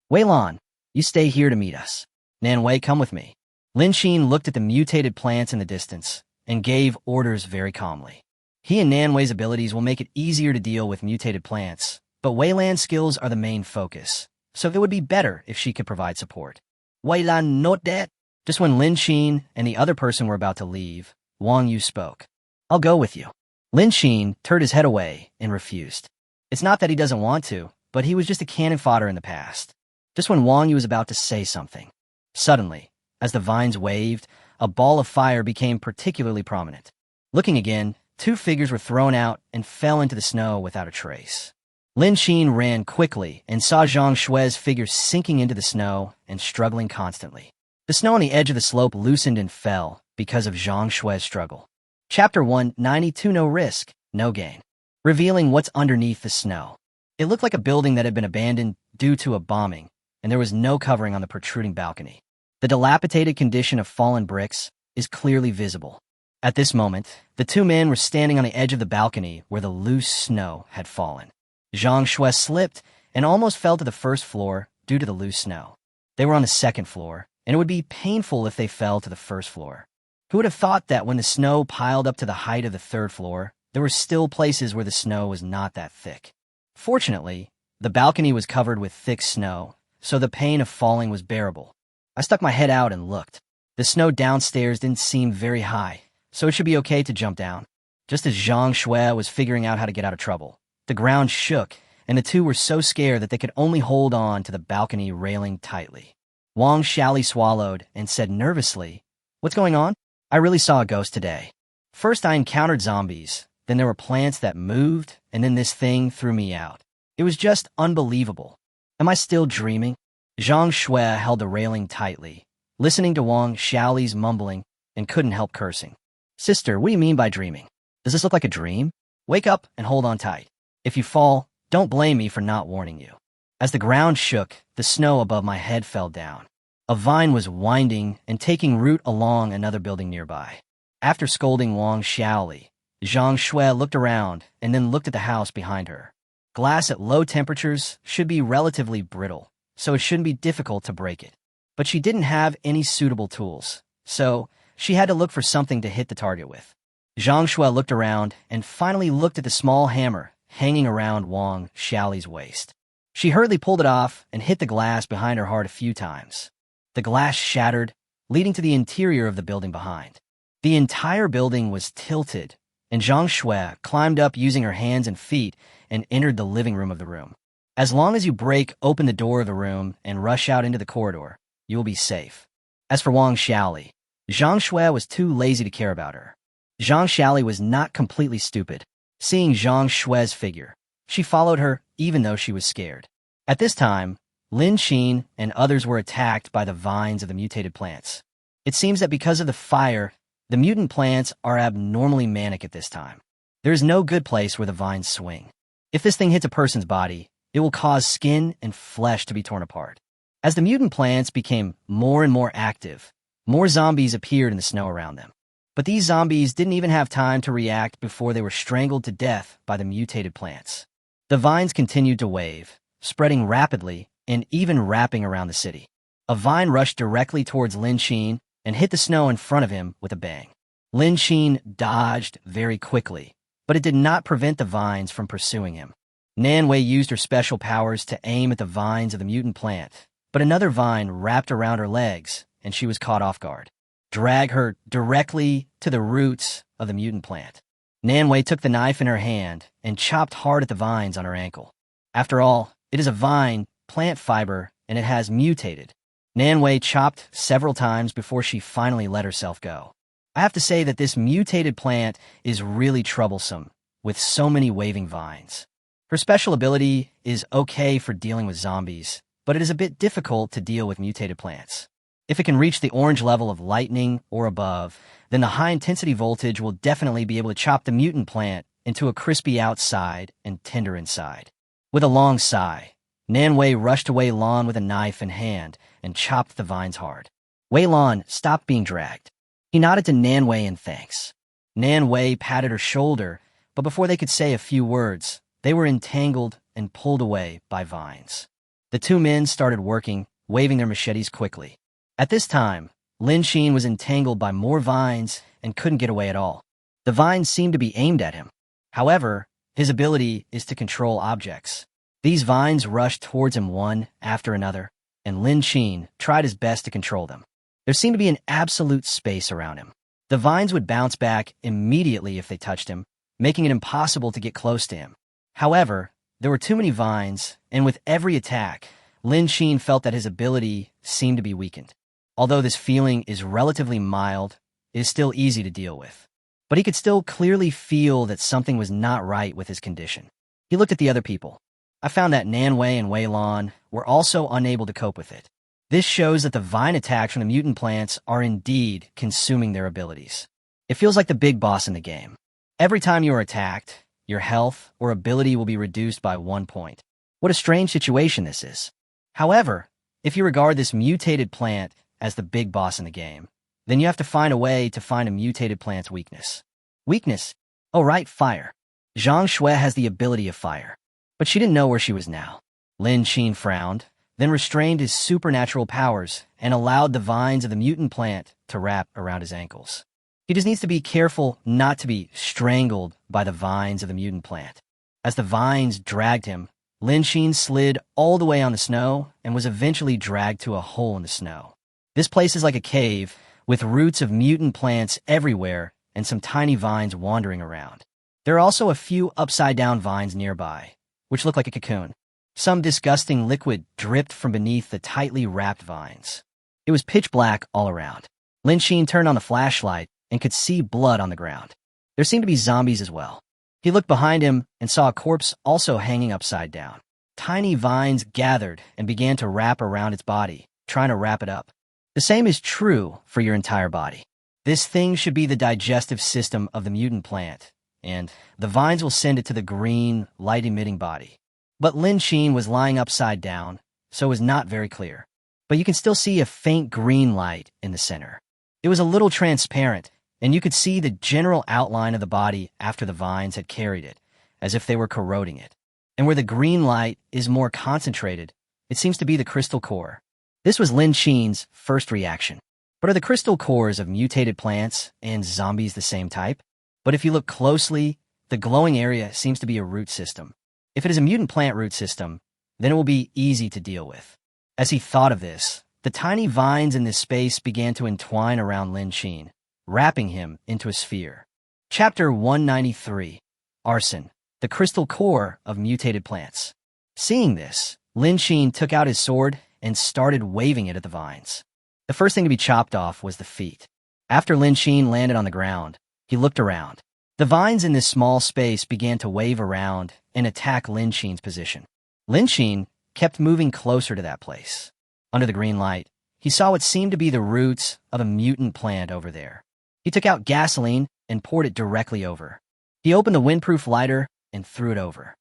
Wei Lan, you stay here to meet us. Nan Wei, come with me." Lin Xin looked at the mutated plants in the distance and gave orders very calmly. He and Nan Wei's abilities will make it easier to deal with mutated plants, but Wei Lan's skills are the main focus, so it would be better if she could provide support. "Wei Lan, not that." Just when Lin Xin and the other person were about to leave, Wang Yu spoke. "I'll go with you." Lin Xin turned his head away and refused. It's not that he doesn't want to, but he was just a cannon fodder in the past. Just when Wang Yu was about to say something, suddenly, as the vines waved, a ball of fire became particularly prominent. Looking again, two figures were thrown out and fell into the snow without a trace. Lin Xin ran quickly and saw Zhang Shui's figure sinking into the snow and struggling constantly. The snow on the edge of the slope loosened and fell because of Zhang Shui's struggle. Chapter 192. No risk, no gain. revealing what's underneath the snow. It looked like a building that had been abandoned due to a bombing, and there was no covering on the protruding balcony. The dilapidated condition of fallen bricks is clearly visible. At this moment, the two men were standing on the edge of the balcony where the loose snow had fallen. Zhang Shui slipped and almost fell to the first floor due to the loose snow. They were on the second floor, and it would be painful if they fell to the first floor. Who would have thought that when the snow piled up to the height of the third floor, there were still places where the snow was not that thick? Fortunately, the balcony was covered with thick snow, so the pain of falling was bearable. I stuck my head out and looked. The snow downstairs didn't seem very high, so it should be okay to jump down. Just as Zhang Shui was figuring out how to get out of trouble, the ground shook, and the two were so scared that they could only hold on to the balcony railing tightly. Wang Xiaoli swallowed and said nervously, "What's going on? I really saw a ghost today. First I encountered zombies, then there were plants that moved, and then this thing threw me out. It was just unbelievable. Am I still dreaming?" Zhang Shui held the railing tightly, listening to Wang Xiaoli's mumbling, and couldn't help cursing. "Sister, what do you mean by dreaming? Does this look like a dream? Wake up and hold on tight. If you fall, don't blame me for not warning you." As the ground shook, the snow above my head fell down. A vine was winding and taking root along another building nearby. After scolding Wang Xiaoli, Zhang Shui looked around and then looked at the house behind her. Glass at low temperatures should be relatively brittle, so it shouldn't be difficult to break it. But she didn't have any suitable tools, so she had to look for something to hit the target with. Zhang Shui looked around and finally looked at the small hammer hanging around Wang Xiaoli's waist. She hurriedly pulled it off and hit the glass behind her heart a few times. The glass shattered, leading to the interior of the building behind. The entire building was tilted, and Zhang Shui climbed up using her hands and feet and entered the living room of the room. As long as you break open the door of the room and rush out into the corridor, you will be safe. As for Wang Xiaoli, Zhang Shui was too lazy to care about her. Zhang Xiaoli was not completely stupid. Seeing Zhang Shui's figure, she followed her even though she was scared. At this time, Lin Qin and others were attacked by the vines of the mutated plants. It seems that because of the fire, the mutant plants are abnormally manic at this time. There is no good place where the vines swing. If this thing hits a person's body, it will cause skin and flesh to be torn apart. As the mutant plants became more and more active, more zombies appeared in the snow around them. But these zombies didn't even have time to react before they were strangled to death by the mutated plants. The vines continued to wave, spreading rapidly and even wrapping around the city. A vine rushed directly towards Lin Qin and hit the snow in front of him with a bang. Lin Qin dodged very quickly, but it did not prevent the vines from pursuing him. Nan Wei used her special powers to aim at the vines of the mutant plant, but another vine wrapped around her legs and she was caught off guard. Drag her directly to the roots of the mutant plant. Nan Wei took the knife in her hand and chopped hard at the vines on her ankle. After all, it is a vine, plant fiber, and it has mutated. Nan Wei chopped several times before she finally let herself go. I have to say that this mutated plant is really troublesome, with so many waving vines. Her special ability is okay for dealing with zombies, but it is a bit difficult to deal with mutated plants. If it can reach the orange level of lightning or above, then the high-intensity voltage will definitely be able to chop the mutant plant into a crispy outside and tender inside. With a long sigh, Nan Wei rushed to Wei Lan with a knife in hand and chopped the vines hard. Wei Lan stopped being dragged. He nodded to Nan Wei in thanks. Nan Wei patted her shoulder, but before they could say a few words, they were entangled and pulled away by vines. The two men started working, waving their machetes quickly. At this time, Lin Qin was entangled by more vines and couldn't get away at all. The vines seemed to be aimed at him. However, his ability is to control objects. These vines rushed towards him one after another, and Lin Qin tried his best to control them. There seemed to be an absolute space around him. The vines would bounce back immediately if they touched him, making it impossible to get close to him. However, there were too many vines, and with every attack, Lin Qin felt that his ability seemed to be weakened. Although this feeling is relatively mild, it is still easy to deal with. But he could still clearly feel that something was not right with his condition. He looked at the other people. I found that Nan Wei and Wei Lan were also unable to cope with it. This shows that the vine attacks from the mutant plants are indeed consuming their abilities. It feels like the big boss in the game. Every time you are attacked, your health or ability will be reduced by 1 point. What a strange situation this is. However, if you regard this mutated plant as the big boss in the game, then you have to find a way to find a mutated plant's weakness. Weakness? Oh right, fire. Zhang Shui has the ability of fire, but she didn't know where she was now. Lin Qin frowned, then restrained his supernatural powers and allowed the vines of the mutant plant to wrap around his ankles. He just needs to be careful not to be strangled by the vines of the mutant plant. As the vines dragged him, Lin Qin slid all the way on the snow and was eventually dragged to a hole in the snow. This place is like a cave, with roots of mutant plants everywhere and some tiny vines wandering around. There are also a few upside-down vines nearby, which look like a cocoon. Some disgusting liquid dripped from beneath the tightly wrapped vines. It was pitch black all around. Lin Qin turned on the flashlight and could see blood on the ground. There seemed to be zombies as well. He looked behind him and saw a corpse also hanging upside down. Tiny vines gathered and began to wrap around its body, trying to wrap it up. The same is true for your entire body. This thing should be the digestive system of the mutant plant, and the vines will send it to the green, light-emitting body. But Lin Qin was lying upside down, so it was not very clear. But you can still see a faint green light in the center. It was a little transparent, and you could see the general outline of the body after the vines had carried it, as if they were corroding it. And where the green light is more concentrated, it seems to be the crystal core. This was Lin Qin's first reaction. But are the crystal cores of mutated plants and zombies the same type? But if you look closely, the glowing area seems to be a root system. If it is a mutant plant root system, then it will be easy to deal with. As he thought of this, the tiny vines in this space began to entwine around Lin Qin, wrapping him into a sphere. Chapter 193, Arson, the crystal core of mutated plants. Seeing this, Lin Qin took out his sword and started waving it at the vines. The first thing to be chopped off was the feet. After Lin Qin landed on the ground, he looked around. The vines in this small space began to wave around and attack Lin Qin's position. Lin Qin kept moving closer to that place. Under the green light, he saw what seemed to be the roots of a mutant plant over there. He took out gasoline and poured it directly over. He opened the windproof lighter and threw it over.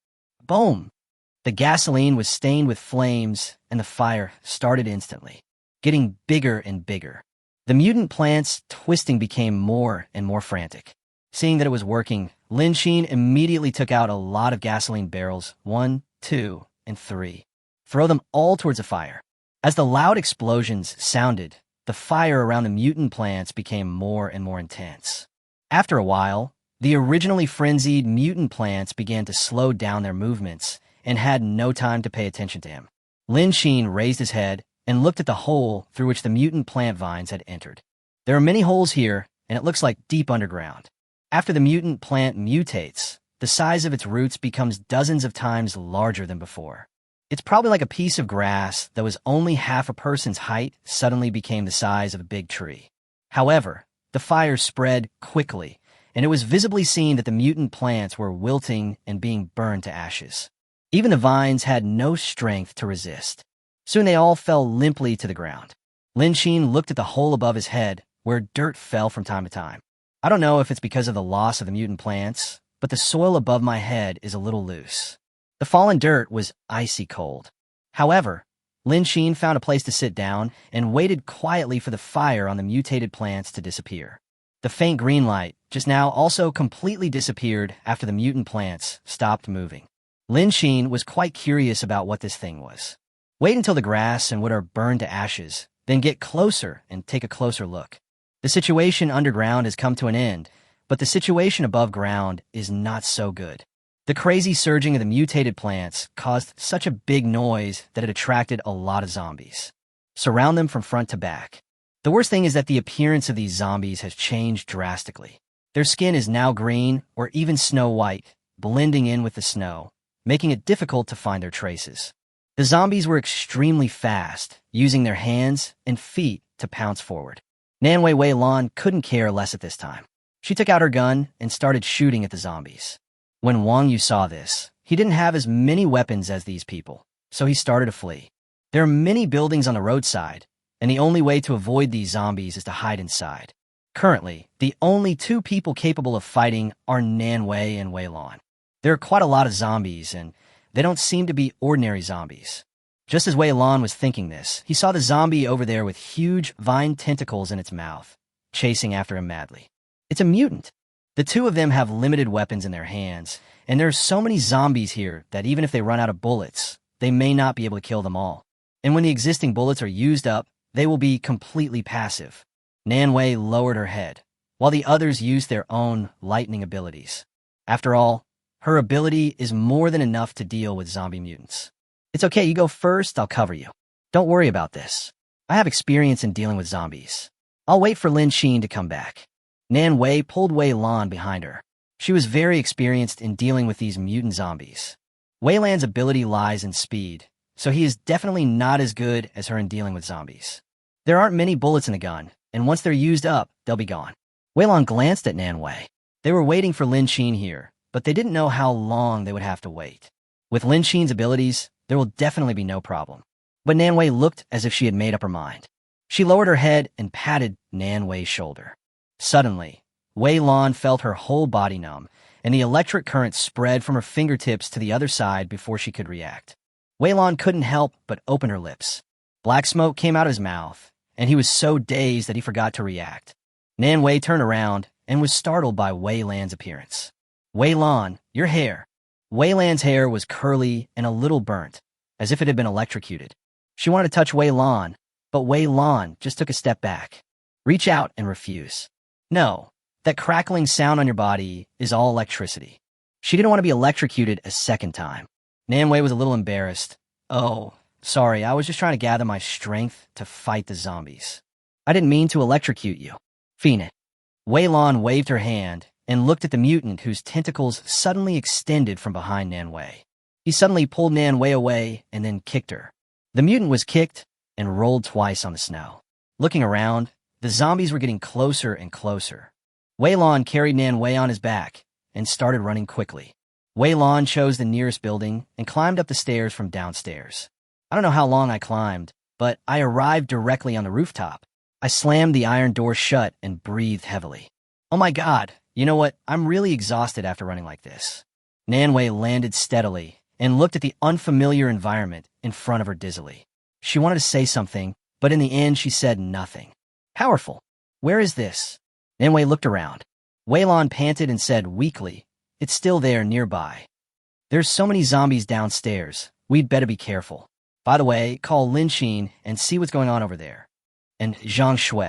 Boom! The gasoline was stained with flames, and the fire started instantly, getting bigger and bigger. The mutant plant's twisting became more and more frantic. Seeing that it was working, Lin Qin immediately took out a lot of gasoline barrels, 1, 2, and 3. Throw them all towards the fire. As the loud explosions sounded, the fire around the mutant plants became more and more intense. After a while, the originally frenzied mutant plants began to slow down their movements and had no time to pay attention to him. Lin Qin raised his head and looked at the hole through which the mutant plant vines had entered. There are many holes here, and it looks like deep underground. After the mutant plant mutates, the size of its roots becomes dozens of times larger than before. It's probably like a piece of grass that was only half a person's height suddenly became the size of a big tree. However, the fire spread quickly, and it was visibly seen that the mutant plants were wilting and being burned to ashes. Even the vines had no strength to resist. Soon they all fell limply to the ground. Lin Qin looked at the hole above his head, where dirt fell from time to time. I don't know if it's because of the loss of the mutant plants, but the soil above my head is a little loose. The fallen dirt was icy cold. However, Lin Qin found a place to sit down and waited quietly for the fire on the mutated plants to disappear. The faint green light just now also completely disappeared after the mutant plants stopped moving. Lin Qin was quite curious about what this thing was. Wait until the grass and wood are burned to ashes, then get closer and take a closer look. The situation underground has come to an end, but the situation above ground is not so good. The crazy surging of the mutated plants caused such a big noise that it attracted a lot of zombies. Surround them from front to back. The worst thing is that the appearance of these zombies has changed drastically. Their skin is now green or even snow white, blending in with the snow, making it difficult to find their traces. The zombies were extremely fast, using their hands and feet to pounce forward. Nanwei Weilan couldn't care less at this time. She took out her gun and started shooting at the zombies. When Wang Yu saw this, he didn't have as many weapons as these people, so he started to flee. There are many buildings on the roadside, and the only way to avoid these zombies is to hide inside. Currently, the only two people capable of fighting are Nanwei and Weilan. There are quite a lot of zombies, and they don't seem to be ordinary zombies. Just as Wei Lan was thinking this, he saw the zombie over there with huge vine tentacles in its mouth, chasing after him madly. It's a mutant. The two of them have limited weapons in their hands, and there are so many zombies here that even if they run out of bullets, they may not be able to kill them all. And when the existing bullets are used up, they will be completely passive. Nan Wei lowered her head, while the others used their own lightning abilities. After all, her ability is more than enough to deal with zombie mutants. It's okay, you go first, I'll cover you. Don't worry about this. I have experience in dealing with zombies. I'll wait for Lin Xin to come back. Nan Wei pulled Wei Lan behind her. She was very experienced in dealing with these mutant zombies. Wei Lan's ability lies in speed, so he is definitely not as good as her in dealing with zombies. There aren't many bullets in the gun, and once they're used up, they'll be gone. Wei Lan glanced at Nan Wei. They were waiting for Lin Xin here, but they didn't know how long they would have to wait. With Lin Xin's abilities, there will definitely be no problem. But Nan Wei looked as if she had made up her mind. She lowered her head and patted Nan Wei's shoulder. Suddenly, Wei Lan felt her whole body numb, and the electric current spread from her fingertips to the other side before she could react. Wei Lan couldn't help but open her lips. Black smoke came out of his mouth, and he was so dazed that he forgot to react. Nan Wei turned around and was startled by Wei Lan's appearance. Wei Lan, your hair. Wei Lan's hair was curly and a little burnt, as if it had been electrocuted. She wanted to touch Wei Lan, but Wei Lan just took a step back. Reach out and refuse. No, that crackling sound on your body is all electricity. She didn't want to be electrocuted a second time. Nan Wei was a little embarrassed. Oh, sorry, I was just trying to gather my strength to fight the zombies. I didn't mean to electrocute you. Phoenix. Wei Lan waved her hand and looked at the mutant whose tentacles suddenly extended from behind Nan Wei. He suddenly pulled Nan Wei away and then kicked her. The mutant was kicked and rolled twice on the snow. Looking around, the zombies were getting closer and closer. Wei Lan carried Nan Wei on his back and started running quickly. Wei Lan chose the nearest building and climbed up the stairs from downstairs. I don't know how long I climbed, but I arrived directly on the rooftop. I slammed the iron door shut and breathed heavily. Oh my God, you know what? I'm really exhausted after running like this. Nan Wei landed steadily and looked at the unfamiliar environment in front of her dizzily. She wanted to say something, but in the end she said nothing. Powerful. Where is this? Nan Wei looked around. Wei Lan panted and said weakly, it's still there nearby. There's so many zombies downstairs. We'd better be careful. By the way, call Lin Xin and see what's going on over there. And Zhang Shui.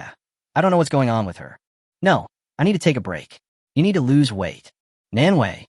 I don't know what's going on with her. No, I need to take a break. You need to lose weight. Nan Wei.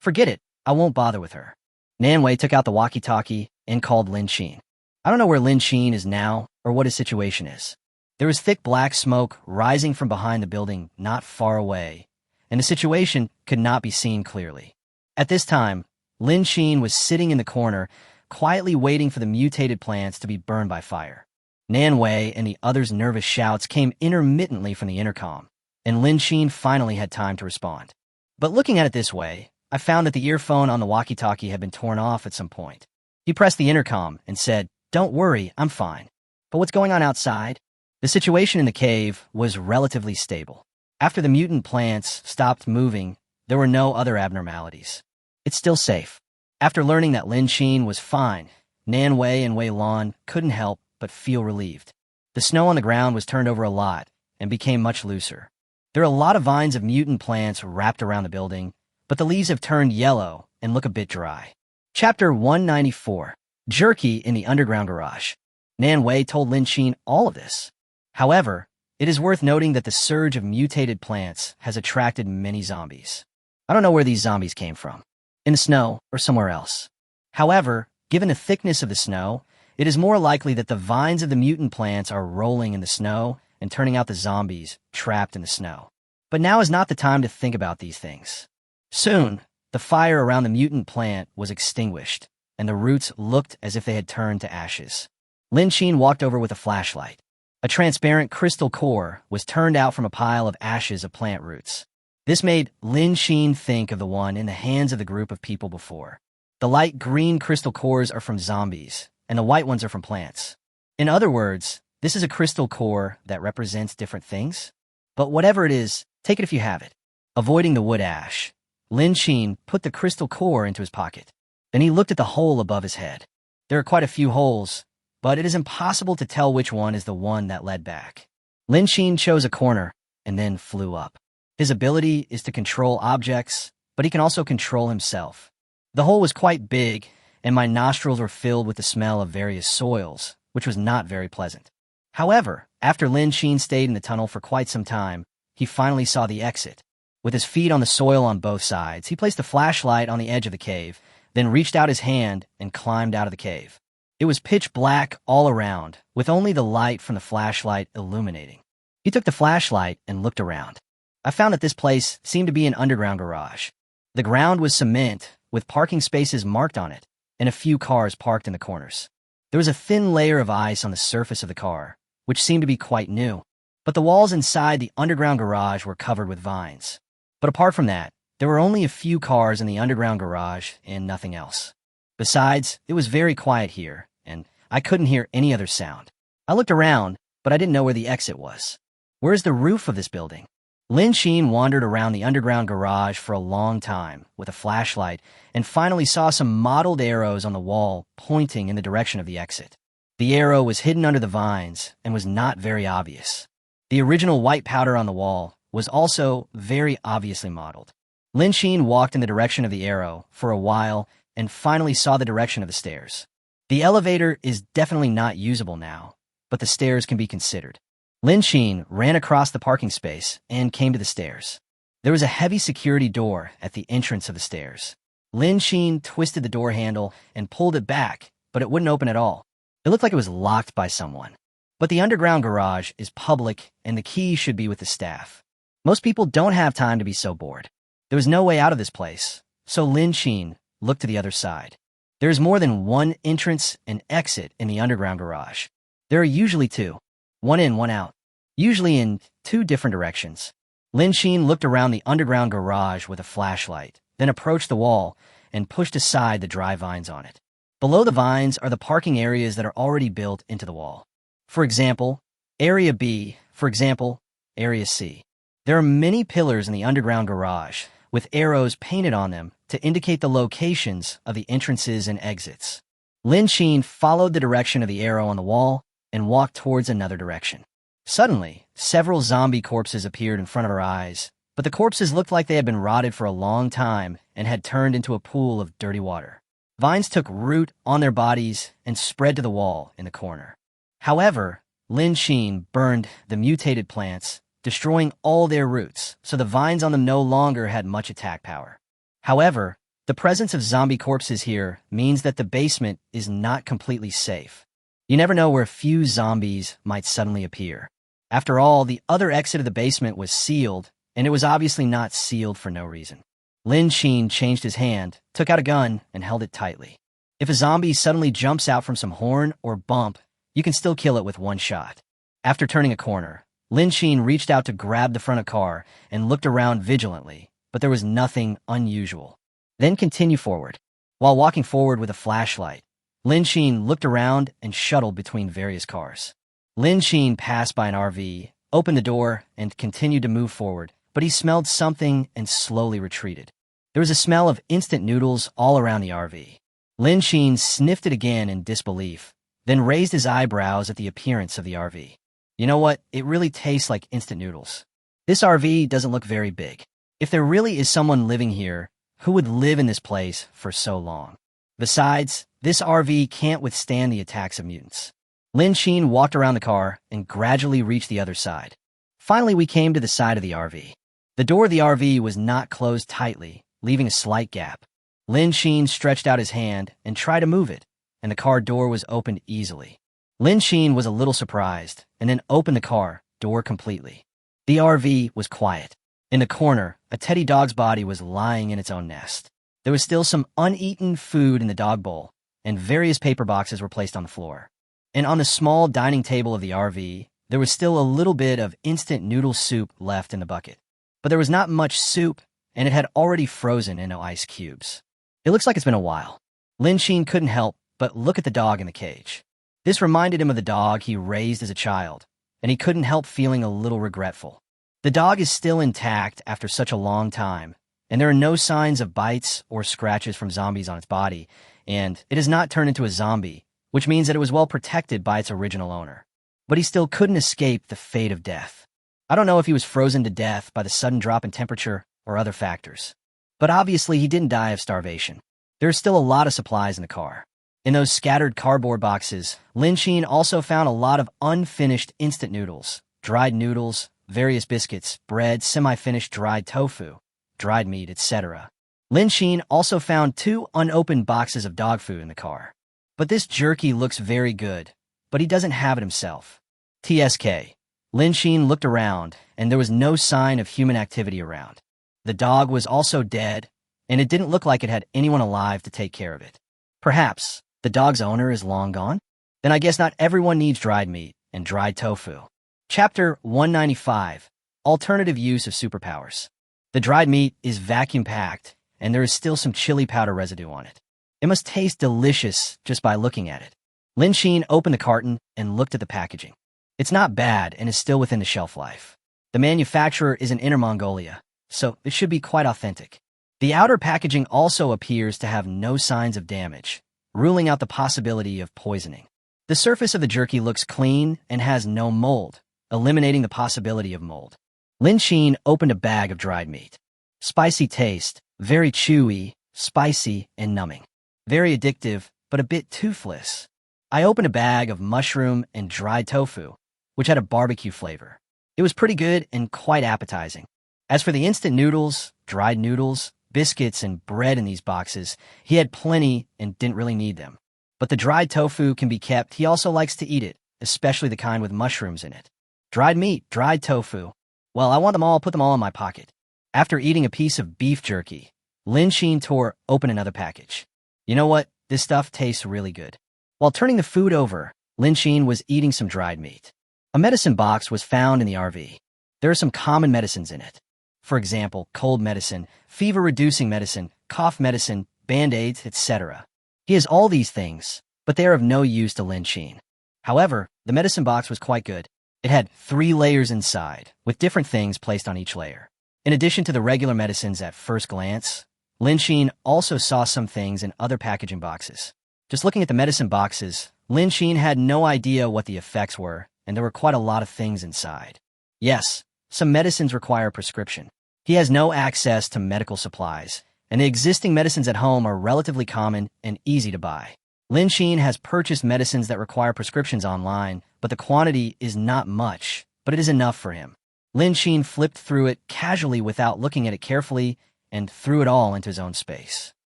Forget it. I won't bother with her. Nan Wei took out the walkie-talkie and called Lin Xin. I don't know where Lin Xin is now or what his situation is. There was thick black smoke rising from behind the building not far away, and the situation could not be seen clearly. At this time, Lin Xin was sitting in the corner, quietly waiting for the mutated plants to be burned by fire. Nan Wei and the others' nervous shouts came intermittently from the intercom, and Lin Xin finally had time to respond. But looking at it this way, I found that the earphone on the walkie-talkie had been torn off at some point. He pressed the intercom and said, "Don't worry, I'm fine." But what's going on outside? The situation in the cave was relatively stable. After the mutant plants stopped moving, there were no other abnormalities. It's still safe. After learning that Lin Xin was fine, Nan Wei and Wei Lan couldn't help but feel relieved. The snow on the ground was turned over a lot and became much looser. There are a lot of vines of mutant plants wrapped around the building, but the leaves have turned yellow and look a bit dry. Chapter 194. Jerky in the Underground Garage. Nan Wei told Lin Xin all of this. However, it is worth noting that the surge of mutated plants has attracted many zombies. I don't know where these zombies came from, in the snow or somewhere else. However, given the thickness of the snow, it is more likely that the vines of the mutant plants are rolling in the snow and turning out the zombies trapped in the snow. But now is not the time to think about these things. Soon, the fire around the mutant plant was extinguished, and the roots looked as if they had turned to ashes. Lin Xin walked over with a flashlight. A transparent crystal core was turned out from a pile of ashes of plant roots. This made Lin Xin think of the one in the hands of the group of people before. The light green crystal cores are from zombies, and the white ones are from plants. In other words, this is a crystal core that represents different things. But whatever it is, take it if you have it. Avoiding the wood ash, Lin Xin put the crystal core into his pocket. Then he looked at the hole above his head. There are quite a few holes, but it is impossible to tell which one is the one that led back. Lin Xin chose a corner and then flew up. His ability is to control objects, but he can also control himself. The hole was quite big, and my nostrils were filled with the smell of various soils, which was not very pleasant. However, after Lin Xin stayed in the tunnel for quite some time, he finally saw the exit. With his feet on the soil on both sides, he placed a flashlight on the edge of the cave, then reached out his hand and climbed out of the cave. It was pitch black all around, with only the light from the flashlight illuminating. He took the flashlight and looked around. I found that this place seemed to be an underground garage. The ground was cement, with parking spaces marked on it, and a few cars parked in the corners. There was a thin layer of ice on the surface of the car, which seemed to be quite new, but the walls inside the underground garage were covered with vines. But apart from that, there were only a few cars in the underground garage and nothing else. Besides, it was very quiet here, and I couldn't hear any other sound. I looked around, but I didn't know where the exit was. Where's the roof of this building? Lin Xin wandered around the underground garage for a long time with a flashlight and finally saw some mottled arrows on the wall pointing in the direction of the exit. The arrow was hidden under the vines and was not very obvious. The original white powder on the wall was also very obviously mottled. Lin Xin walked in the direction of the arrow for a while and finally saw the direction of the stairs. The elevator is definitely not usable now, but the stairs can be considered. Lin Xin ran across the parking space and came to the stairs. There was a heavy security door at the entrance of the stairs. Lin Xin twisted the door handle and pulled it back, but it wouldn't open at all. It looked like it was locked by someone. But the underground garage is public and the key should be with the staff. Most people don't have time to be so bored. There was no way out of this place, so Lin Xin looked to the other side. There is more than one entrance and exit in the underground garage. There are usually two. One in, one out, usually in two different directions. Lin Xin looked around the underground garage with a flashlight, then approached the wall and pushed aside the dry vines on it. Below the vines are the parking areas that are already built into the wall. For example, Area B, for example, Area C. There are many pillars in the underground garage with arrows painted on them to indicate the locations of the entrances and exits. Lin Xin followed the direction of the arrow on the wall and walked towards another direction. Suddenly, several zombie corpses appeared in front of her eyes, but the corpses looked like they had been rotted for a long time and had turned into a pool of dirty water. Vines took root on their bodies and spread to the wall in the corner. However, Lin Xin burned the mutated plants, destroying all their roots, so the vines on them no longer had much attack power. However, the presence of zombie corpses here means that the basement is not completely safe. You never know where a few zombies might suddenly appear. After all, the other exit of the basement was sealed, and it was obviously not sealed for no reason. Lin Xin changed his hand, took out a gun, and held it tightly. If a zombie suddenly jumps out from some horn or bump, you can still kill it with one shot. After turning a corner, Lin Xin reached out to grab the front of the car and looked around vigilantly, but there was nothing unusual. Then continue forward. While walking forward with a flashlight, Lin Xin looked around and shuttled between various cars. Lin Xin passed by an RV, opened the door, and continued to move forward, but he smelled something and slowly retreated. There was a smell of instant noodles all around the RV. Lin Xin sniffed it again in disbelief, then raised his eyebrows at the appearance of the RV. You know what? It really tastes like instant noodles. This RV doesn't look very big. If there really is someone living here, who would live in this place for so long? Besides, this RV can't withstand the attacks of mutants. Lin Xin walked around the car and gradually reached the other side. Finally, we came to the side of the RV. The door of the RV was not closed tightly, leaving a slight gap. Lin Xin stretched out his hand and tried to move it, and the car door was opened easily. Lin Xin was a little surprised and then opened the car door completely. The RV was quiet. In the corner, a teddy dog's body was lying in its own nest. There was still some uneaten food in the dog bowl, and various paper boxes were placed on the floor. And on the small dining table of the RV, there was still a little bit of instant noodle soup left in the bucket. But there was not much soup, and it had already frozen into ice cubes. It looks like it's been a while. Lin Xin couldn't help but look at the dog in the cage. This reminded him of the dog he raised as a child, and he couldn't help feeling a little regretful. The dog is still intact after such a long time, and there are no signs of bites or scratches from zombies on its body, and it has not turned into a zombie, which means that it was well protected by its original owner. But he still couldn't escape the fate of death. I don't know if he was frozen to death by the sudden drop in temperature or other factors. But obviously he didn't die of starvation. There are still a lot of supplies in the car. In those scattered cardboard boxes, Lin Shin also found a lot of unfinished instant noodles, dried noodles, various biscuits, bread, semi-finished dried tofu, dried meat, etc. Lin Shin also found 2 unopened boxes of dog food in the car. But this jerky looks very good, but he doesn't have it himself. TSK. Lin Shin looked around, and there was no sign of human activity around. The dog was also dead, and it didn't look like it had anyone alive to take care of it. Perhaps the dog's owner is long gone? Then I guess not everyone needs dried meat and dried tofu. Chapter 195. Alternative Use of Superpowers. The dried meat is vacuum-packed, and there is still some chili powder residue on it. It must taste delicious just by looking at it. Lin Shin opened the carton and looked at the packaging. It's not bad and is still within the shelf life. The manufacturer is in Inner Mongolia, so it should be quite authentic. The outer packaging also appears to have no signs of damage, ruling out the possibility of poisoning. The surface of the jerky looks clean and has no mold, eliminating the possibility of mold. Lin Shin opened a bag of dried meat. Spicy taste, very chewy, spicy, and numbing. Very addictive, but a bit toothless. I opened a bag of mushroom and dried tofu, which had a barbecue flavor. It was pretty good and quite appetizing. As for the instant noodles, dried noodles, biscuits, and bread in these boxes, he had plenty and didn't really need them. But the dried tofu can be kept. He also likes to eat it, especially the kind with mushrooms in it. Dried meat, dried tofu. Well, I want them all, put them all in my pocket. After eating a piece of beef jerky, Lin Shin tore open another package. You know what? This stuff tastes really good. While turning the food over, Lin Shin was eating some dried meat. A medicine box was found in the RV. There are some common medicines in it. For example, cold medicine, fever-reducing medicine, cough medicine, Band-Aids, etc. He has all these things, but they are of no use to Lin Shin. However, the medicine box was quite good. It had 3 layers inside, with different things placed on each layer. In addition to the regular medicines at first glance, Lin Shin also saw some things in other packaging boxes. Just looking at the medicine boxes, Lin Shin had no idea what the effects were, and there were quite a lot of things inside. Yes, some medicines require prescription. He has no access to medical supplies, and the existing medicines at home are relatively common and easy to buy. Lin Shin has purchased medicines that require prescriptions online, but the quantity is not much, but it is enough for him. Lin Shin flipped through it casually without looking at it carefully and threw it all into his own space.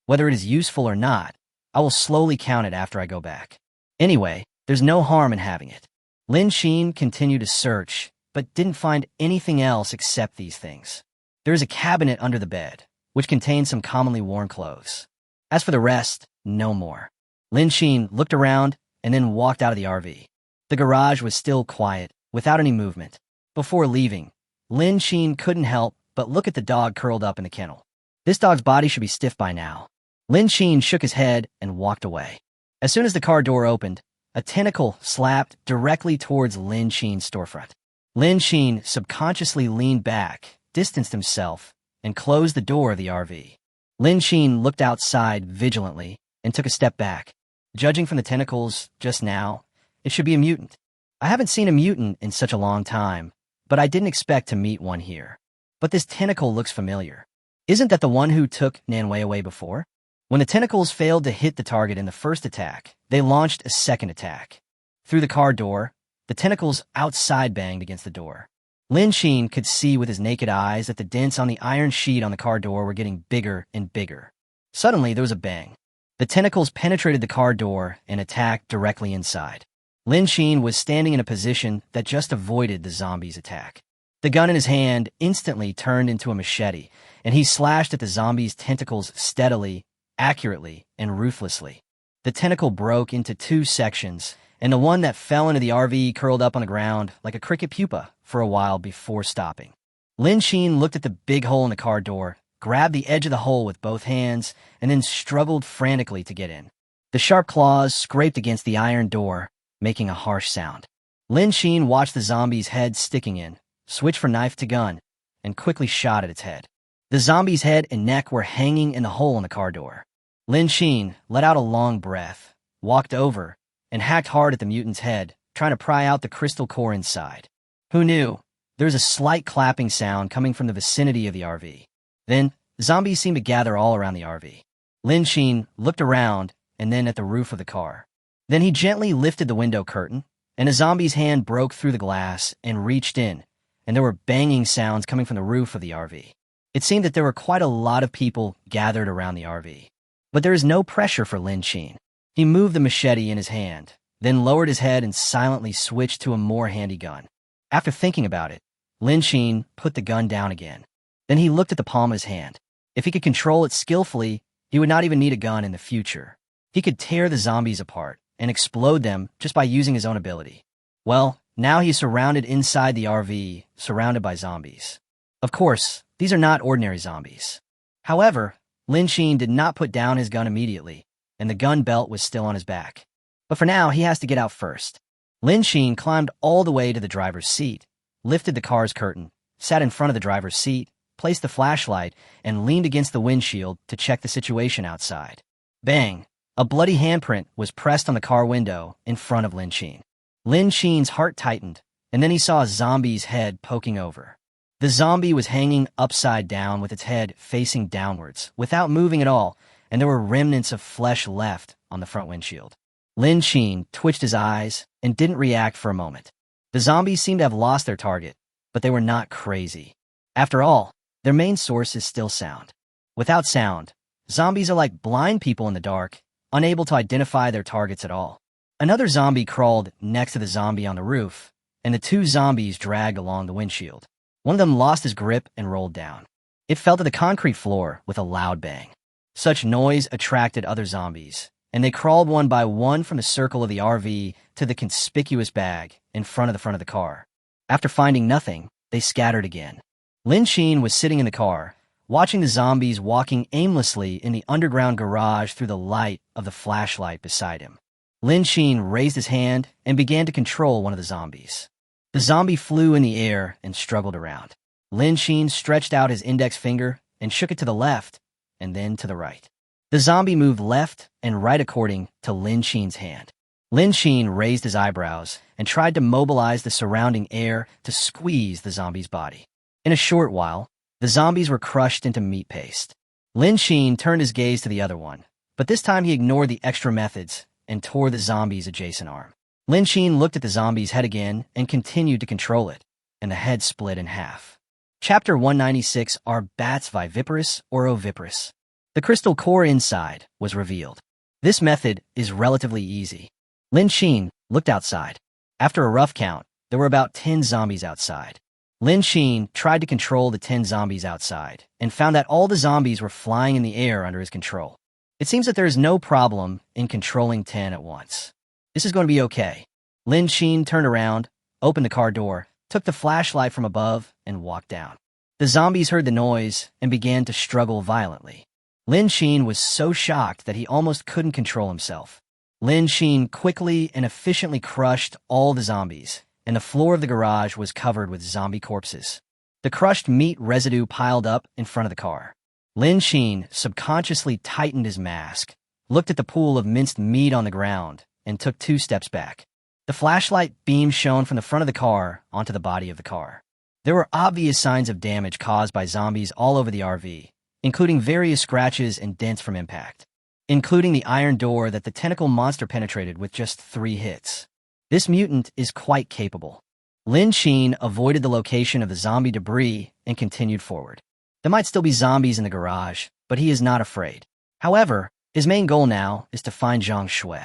Whether it is useful or not, I will slowly count it after I go back. Anyway, there's no harm in having it. Lin Shin continued to search, but didn't find anything else except these things. There is a cabinet under the bed, which contains some commonly worn clothes. As for the rest, no more. Lin Shin looked around and then walked out of the RV. The garage was still quiet, without any movement. Before leaving, Lin Shin couldn't help but look at the dog curled up in the kennel. This dog's body should be stiff by now. Lin Shin shook his head and walked away. As soon as the car door opened, a tentacle slapped directly towards Lin Shin's storefront. Lin Shin subconsciously leaned back, distanced himself, and closed the door of the RV. Lin Shin looked outside vigilantly and took a step back. Judging from the tentacles just now, it should be a mutant. I haven't seen a mutant in such a long time, but I didn't expect to meet one here. But this tentacle looks familiar. Isn't that the one who took Nanwei away before? When the tentacles failed to hit the target in the first attack, they launched a second attack. Through the car door, the tentacles outside banged against the door. Lin Shin could see with his naked eyes that the dents on the iron sheet on the car door were getting bigger and bigger. Suddenly, there was a bang. The tentacles penetrated the car door and attacked directly inside. Lin Shin was standing in a position that just avoided the zombie's attack. The gun in his hand instantly turned into a machete, and he slashed at the zombie's tentacles steadily, accurately, and ruthlessly. The tentacle broke into 2 sections, and the one that fell into the RV curled up on the ground like a cricket pupa for a while before stopping. Lin Shin looked at the big hole in the car door, grabbed the edge of the hole with both hands, and then struggled frantically to get in. The sharp claws scraped against the iron door, making a harsh sound. Lin Shin watched the zombie's head sticking in, switched from knife to gun, and quickly shot at its head. The zombie's head and neck were hanging in the hole in the car door. Lin Xin let out a long breath, walked over, and hacked hard at the mutant's head, trying to pry out the crystal core inside. Who knew? There was a slight clapping sound coming from the vicinity of the RV. Then, zombies seemed to gather all around the RV. Lin Xin looked around and then at the roof of the car. Then he gently lifted the window curtain, and a zombie's hand broke through the glass and reached in, and there were banging sounds coming from the roof of the RV. It seemed that there were quite a lot of people gathered around the RV. But there is no pressure for Lin Xin. He moved the machete in his hand, then lowered his head and silently switched to a more handy gun. After thinking about it, Lin Xin put the gun down again. Then he looked at the palm of his hand. If he could control it skillfully, he would not even need a gun in the future. He could tear the zombies apart and explode them just by using his own ability. Well, now he's surrounded inside the RV, surrounded by zombies. Of course, these are not ordinary zombies. However, Lin Xin did not put down his gun immediately, and the gun belt was still on his back. But for now, he has to get out first. Lin Xin climbed all the way to the driver's seat, lifted the car's curtain, sat in front of the driver's seat, placed the flashlight, and leaned against the windshield to check the situation outside. Bang! A bloody handprint was pressed on the car window in front of Lin Xin. Lin Xin's heart tightened, and then he saw a zombie's head poking over. The zombie was hanging upside down with its head facing downwards, without moving at all, and there were remnants of flesh left on the front windshield. Lin Xin twitched his eyes and didn't react for a moment. The zombies seemed to have lost their target, but they were not crazy. After all, their main source is still sound. Without sound, zombies are like blind people in the dark, unable to identify their targets at all. Another zombie crawled next to the zombie on the roof, and the two zombies dragged along the windshield. One of them lost his grip and rolled down. It fell to the concrete floor with a loud bang. Such noise attracted other zombies, and they crawled one by one from the circle of the RV to the conspicuous bag in front of the car. After finding nothing, they scattered again. Lin Xin was sitting in the car, watching the zombies walking aimlessly in the underground garage through the light of the flashlight beside him. Lin Xin raised his hand and began to control one of the zombies. The zombie flew in the air and struggled around. Lin Xin stretched out his index finger and shook it to the left and then to the right. The zombie moved left and right according to Lin Xin's hand. Lin Xin raised his eyebrows and tried to mobilize the surrounding air to squeeze the zombie's body. In a short while, the zombies were crushed into meat paste. Lin Xin turned his gaze to the other one, but this time he ignored the extra methods and tore the zombie's adjacent arm. Lin Xin looked at the zombie's head again and continued to control it, and the head split in half. Chapter 196 Are bats viviparous or oviparous? The crystal core inside was revealed. This method is relatively easy. Lin Xin looked outside. After a rough count, there were about 10 zombies outside. Lin Xin tried to control the 10 zombies outside and found that all the zombies were flying in the air under his control. It seems that there is no problem in controlling 10 at once. This is going to be okay. Lin Xin turned around, opened the car door, took the flashlight from above, and walked down. The zombies heard the noise and began to struggle violently. Lin Xin was so shocked that he almost couldn't control himself. Lin Xin quickly and efficiently crushed all the zombies, and the floor of the garage was covered with zombie corpses. The crushed meat residue piled up in front of the car. Lin Xin subconsciously tightened his mask, looked at the pool of minced meat on the ground, and took 2 steps back. The flashlight beam shone from the front of the car onto the body of the car. There were obvious signs of damage caused by zombies all over the RV, including various scratches and dents from impact, including the iron door that the tentacle monster penetrated with just 3 hits. This mutant is quite capable. Lin Xin avoided the location of the zombie debris and continued forward. There might still be zombies in the garage, but he is not afraid. However, his main goal now is to find Zhang Shui.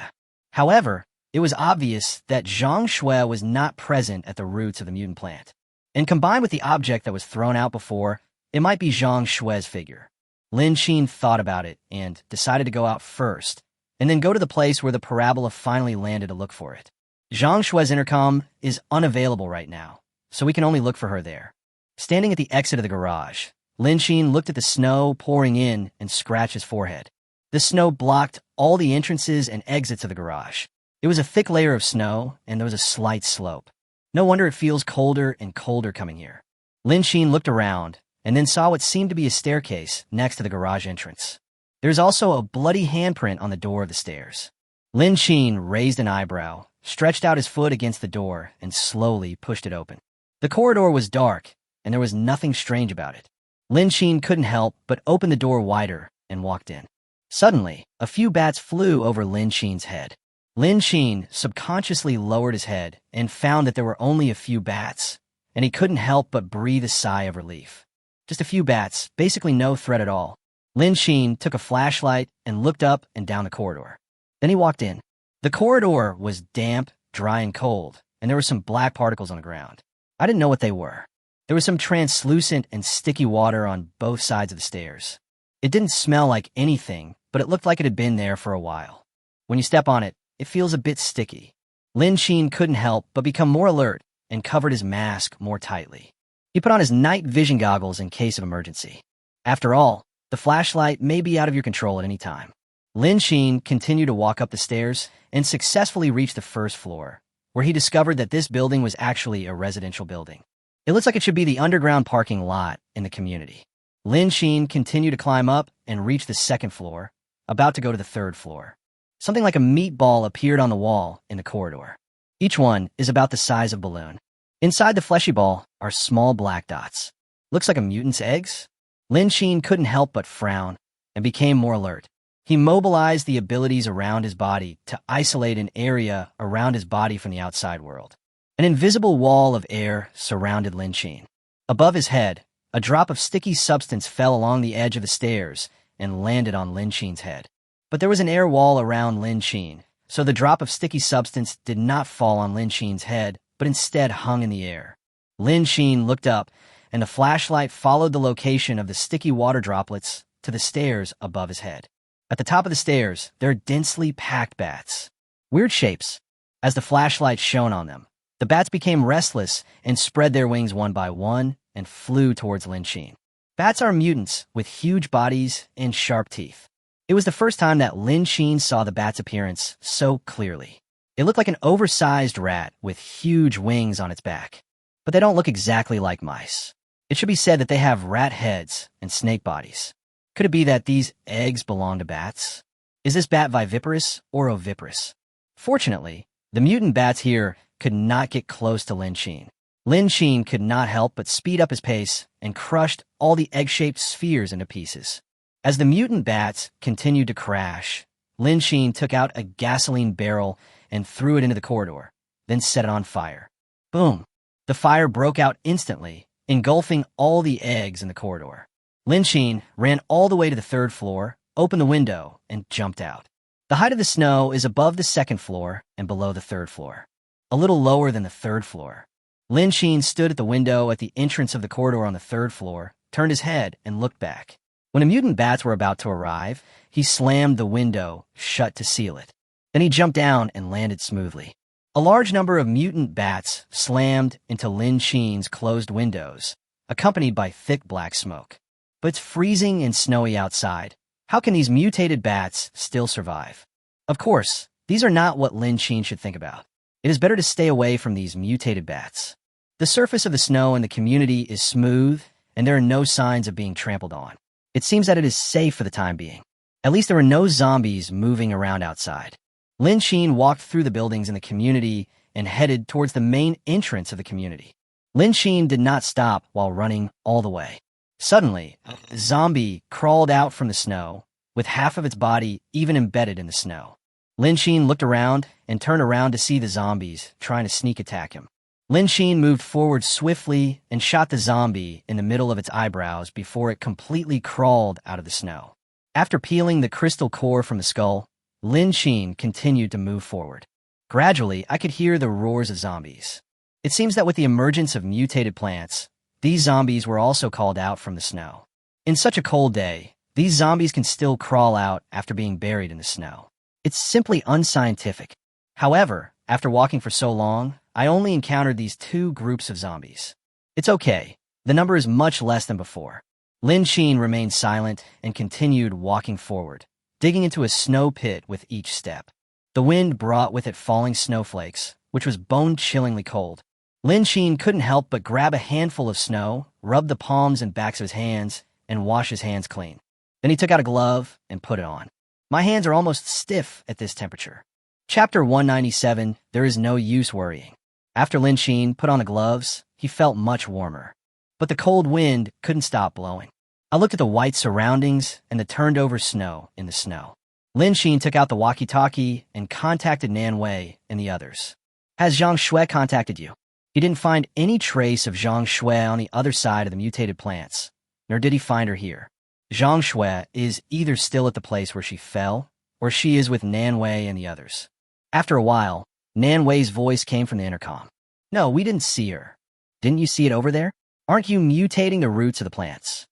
However, it was obvious that Zhang Shui was not present at the roots of the mutant plant. And combined with the object that was thrown out before, it might be Zhang Shui's figure. Lin Xin thought about it and decided to go out first, and then go to the place where the parabola finally landed to look for it. Zhang Shui's intercom is unavailable right now, so we can only look for her there. Standing at the exit of the garage, Lin Xin looked at the snow pouring in and scratched his forehead. The snow blocked all the entrances and exits of the garage. It was a thick layer of snow, and there was a slight slope. No wonder it feels colder and colder coming here. Lin Xin looked around and then saw what seemed to be a staircase next to the garage entrance. There's also a bloody handprint on the door of the stairs. Lin Xin raised an eyebrow, stretched out his foot against the door, and slowly pushed it open. The corridor was dark, and there was nothing strange about it. Lin Xin couldn't help but open the door wider and walked in. Suddenly, a few bats flew over Lin Xin's head. Lin Xin subconsciously lowered his head and found that there were only a few bats, and he couldn't help but breathe a sigh of relief. Just a few bats, basically no threat at all. Lin Xin took a flashlight and looked up and down the corridor. Then he walked in. The corridor was damp, dry, and cold, and there were some black particles on the ground. I didn't know what they were. There was some translucent and sticky water on both sides of the stairs. It didn't smell like anything, but it looked like it had been there for a while. When you step on it, it feels a bit sticky. Lin Xin couldn't help but become more alert and covered his mask more tightly. He put on his night vision goggles in case of emergency. After all, the flashlight may be out of your control at any time. Lin Xin continued to walk up the stairs and successfully reached the first floor, where he discovered that this building was actually a residential building. It looks like it should be the underground parking lot in the community. Lin Xin continued to climb up and reach the second floor, about to go to the third floor. Something like a meatball appeared on the wall in the corridor. Each one is about the size of a balloon. Inside the fleshy ball are small black dots. Looks like a mutant's eggs? Lin Xin couldn't help but frown and became more alert. He mobilized the abilities around his body to isolate an area around his body from the outside world. An invisible wall of air surrounded Lin Xin. Above his head, a drop of sticky substance fell along the edge of the stairs and landed on Lin Xin's head. But there was an air wall around Lin Xin, so the drop of sticky substance did not fall on Lin Xin's head, but instead hung in the air. Lin Xin looked up, and the flashlight followed the location of the sticky water droplets to the stairs above his head. At the top of the stairs, there are densely packed bats. Weird shapes. As the flashlight shone on them, the bats became restless and spread their wings one by one and flew towards Lin Xin. Bats are mutants with huge bodies and sharp teeth. It was the first time that Lin Xin saw the bat's appearance so clearly. It looked like an oversized rat with huge wings on its back. But they don't look exactly like mice. It should be said that they have rat heads and snake bodies. Could it be that these eggs belong to bats? Is this bat viviparous or oviparous? Fortunately, the mutant bats here could not get close to Lin Xin. Lin Xin could not help but speed up his pace and crushed all the egg-shaped spheres into pieces. As the mutant bats continued to crash, Lin Xin took out a gasoline barrel and threw it into the corridor, then set it on fire. Boom! The fire broke out instantly, engulfing all the eggs in the corridor. Lin Xin ran all the way to the third floor, opened the window, and jumped out. The height of the snow is above the second floor and below the third floor, a little lower than the third floor. Lin Xin stood at the window at the entrance of the corridor on the third floor, turned his head, and looked back. When the mutant bats were about to arrive, he slammed the window shut to seal it. Then he jumped down and landed smoothly. A large number of mutant bats slammed into Lin Xin's closed windows, accompanied by thick black smoke. But it's freezing and snowy outside. How can these mutated bats still survive? Of course, these are not what Lin Xin should think about. It is better to stay away from these mutated bats. The surface of the snow in the community is smooth, and there are no signs of being trampled on. It seems that it is safe for the time being. At least there were no zombies moving around outside. Lin Xin walked through the buildings in the community and headed towards the main entrance of the community. Lin Xin did not stop while running all the way. Suddenly, a zombie crawled out from the snow, with half of its body even embedded in the snow. Lin Xin looked around and turned around to see the zombies trying to sneak attack him. Lin Xin moved forward swiftly and shot the zombie in the middle of its eyebrows before it completely crawled out of the snow. After peeling the crystal core from the skull, Lin Xin continued to move forward. Gradually, I could hear the roars of zombies. It seems that with the emergence of mutated plants, these zombies were also called out from the snow. In such a cold day, these zombies can still crawl out after being buried in the snow. It's simply unscientific. However, after walking for so long, I only encountered these two groups of zombies. It's okay. The number is much less than before. Lin Xin remained silent and continued walking forward, digging into a snow pit with each step. The wind brought with it falling snowflakes, which was bone-chillingly cold. Lin Xin couldn't help but grab a handful of snow, rub the palms and backs of his hands, and wash his hands clean. Then he took out a glove and put it on. My hands are almost stiff at this temperature. Chapter 197, There is no use worrying. After Lin Xin put on the gloves, he felt much warmer. But the cold wind couldn't stop blowing. I looked at the white surroundings and the turned-over snow in the snow. Lin Xin took out the walkie-talkie and contacted Nan Wei and the others. Has Zhang Shui contacted you? He didn't find any trace of Zhang Shui on the other side of the mutated plants, nor did he find her here. Zhang Shui is either still at the place where she fell, or she is with Nan Wei and the others. After a while, Nan Wei's voice came from the intercom. No, we didn't see her. Didn't you see it over there? Aren't you mutating the roots of the plants?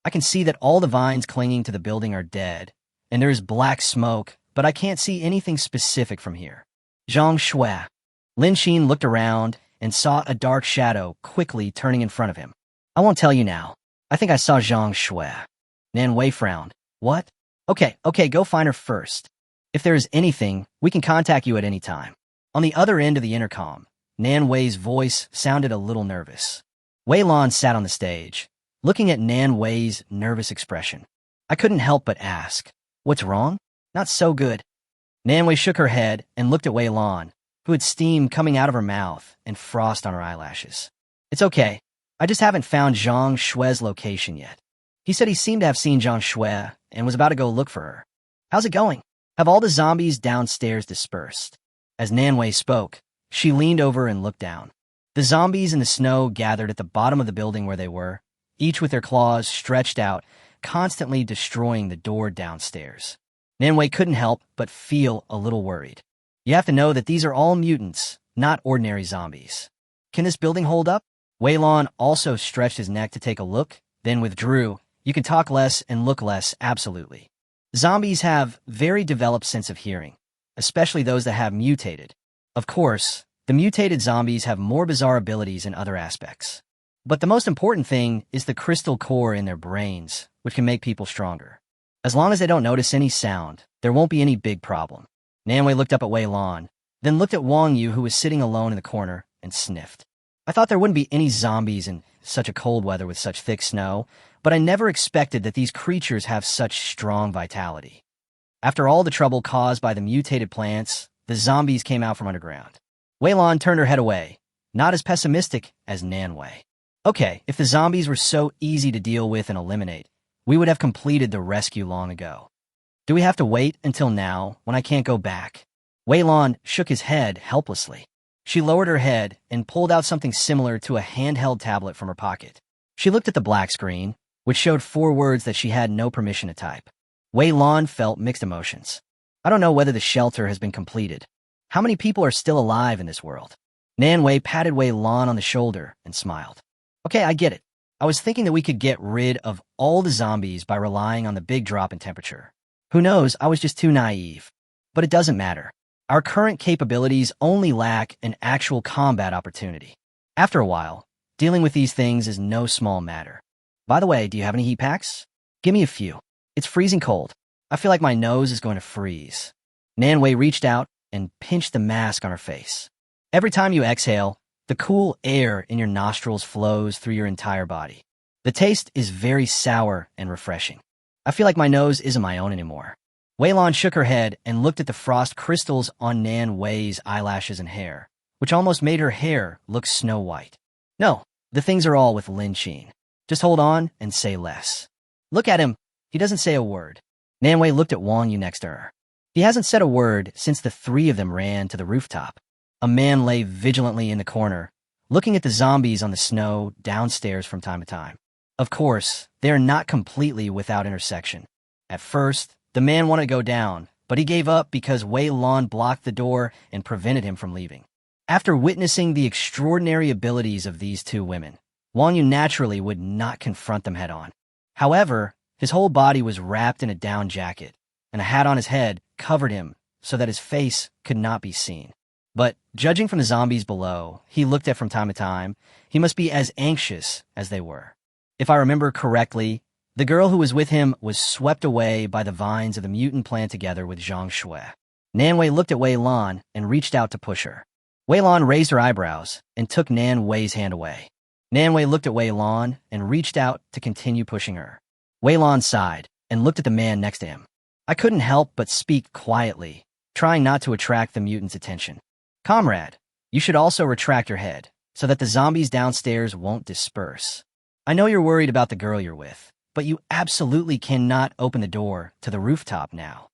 I can see that all the vines clinging to the building are dead, and there is black smoke, but I can't see anything specific from here. Zhang Shui. Lin Xin looked around and saw a dark shadow quickly turning in front of him. I won't tell you now. I think I saw Zhang Shui. Nan Wei frowned. What? Okay, go find her first. If there is anything, we can contact you at any time. On the other end of the intercom, Nan Wei's voice sounded a little nervous. Wei Lan sat on the stage, looking at Nan Wei's nervous expression. I couldn't help but ask, what's wrong? Not so good. Nan Wei shook her head and looked at Wei Lan, who had steam coming out of her mouth and frost on her eyelashes. It's okay. I just haven't found Zhang Shui's location yet. He said he seemed to have seen Zhang Shui and was about to go look for her. How's it going? Have all the zombies downstairs dispersed? As Nan Wei spoke, she leaned over and looked down. The zombies in the snow gathered at the bottom of the building where they were, each with their claws stretched out, constantly destroying the door downstairs. Nan Wei couldn't help but feel a little worried. You have to know that these are all mutants, not ordinary zombies. Can this building hold up? Wei Lan also stretched his neck to take a look, then withdrew. You can talk less and look less, absolutely. Zombies have very developed sense of hearing, especially those that have mutated. Of course, the mutated zombies have more bizarre abilities in other aspects. But the most important thing is the crystal core in their brains, which can make people stronger. As long as they don't notice any sound, there won't be any big problem. Nan Wei looked up at Wei Lan, then looked at Wang Yu, who was sitting alone in the corner, and sniffed. I thought there wouldn't be any zombies in such a cold weather with such thick snow, but I never expected that these creatures have such strong vitality. After all the trouble caused by the mutated plants, the zombies came out from underground. Wei Lan turned her head away, not as pessimistic as Nan Wei. Okay, if the zombies were so easy to deal with and eliminate, we would have completed the rescue long ago. Do we have to wait until now when I can't go back? Wei Lan shook his head helplessly. She lowered her head and pulled out something similar to a handheld tablet from her pocket. She looked at the black screen, which showed 4 words that she had no permission to type. Wei Lan felt mixed emotions. I don't know whether the shelter has been completed. How many people are still alive in this world? Nan Wei patted Wei Lan on the shoulder and smiled. Okay, I get it. I was thinking that we could get rid of all the zombies by relying on the big drop in temperature. Who knows, I was just too naive. But it doesn't matter. Our current capabilities only lack an actual combat opportunity. After a while, dealing with these things is no small matter. By the way, do you have any heat packs? Give me a few. It's freezing cold. I feel like my nose is going to freeze. Nan Wei reached out and pinched the mask on her face. Every time you exhale, the cool air in your nostrils flows through your entire body. The taste is very sour and refreshing. I feel like my nose isn't my own anymore. Wei Lan shook her head and looked at the frost crystals on Nan Wei's eyelashes and hair, which almost made her hair look snow white. No, the things are all with Lin Xin. Just hold on and say less. Look at him. He doesn't say a word. Nan Wei looked at Wang Yu next to her. He hasn't said a word since the 3 of them ran to the rooftop. A man lay vigilantly in the corner, looking at the zombies on the snow downstairs from time to time. Of course, they are not completely without intersection. At first, the man wanted to go down, but he gave up because Wei Lan blocked the door and prevented him from leaving. After witnessing the extraordinary abilities of these 2 women, Wang Yu naturally would not confront them head-on. However, his whole body was wrapped in a down jacket, and a hat on his head covered him so that his face could not be seen. But, judging from the zombies below, he looked at from time to time, he must be as anxious as they were. If I remember correctly, the girl who was with him was swept away by the vines of the mutant plant together with Zhang Shui. Nan Wei looked at Wei Lan and reached out to push her. Wei Lan raised her eyebrows and took Nan Wei's hand away. Nan Wei looked at Wei Lan and reached out to continue pushing her. Wei Lan sighed and looked at the man next to him. I couldn't help but speak quietly, trying not to attract the mutant's attention. Comrade, you should also retract your head, so that the zombies downstairs won't disperse. I know you're worried about the girl you're with, but you absolutely cannot open the door to the rooftop now.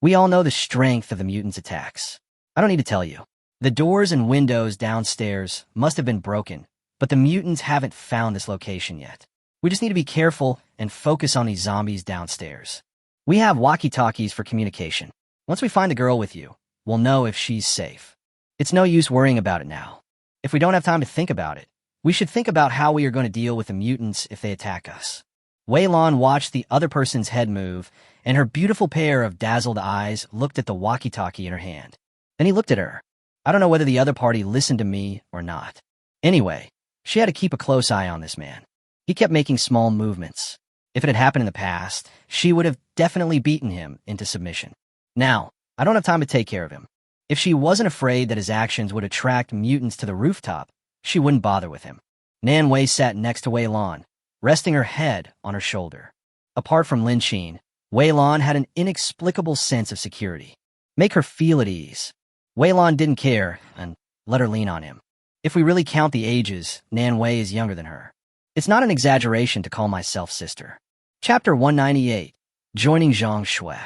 We all know the strength of the mutant's attacks. I don't need to tell you. The doors and windows downstairs must have been broken, but the mutants haven't found this location yet. We just need to be careful and focus on these zombies downstairs. We have walkie-talkies for communication. Once we find the girl with you, we'll know if she's safe. It's no use worrying about it now. If we don't have time to think about it, we should think about how we are going to deal with the mutants if they attack us. Wei Lan watched the other person's head move, and her beautiful pair of dazzled eyes looked at the walkie-talkie in her hand. Then he looked at her. I don't know whether the other party listened to me or not. Anyway, she had to keep a close eye on this man. He kept making small movements. If it had happened in the past, she would have definitely beaten him into submission. Now, I don't have time to take care of him. If she wasn't afraid that his actions would attract mutants to the rooftop, she wouldn't bother with him. Nan Wei sat next to Wei Lan, resting her head on her shoulder. Apart from Lin Xin, Wei Lan had an inexplicable sense of security. Make her feel at ease. Wei Lan didn't care and let her lean on him. If we really count the ages, Nan Wei is younger than her. It's not an exaggeration to call myself sister. Chapter 198, Joining Zhang Shui.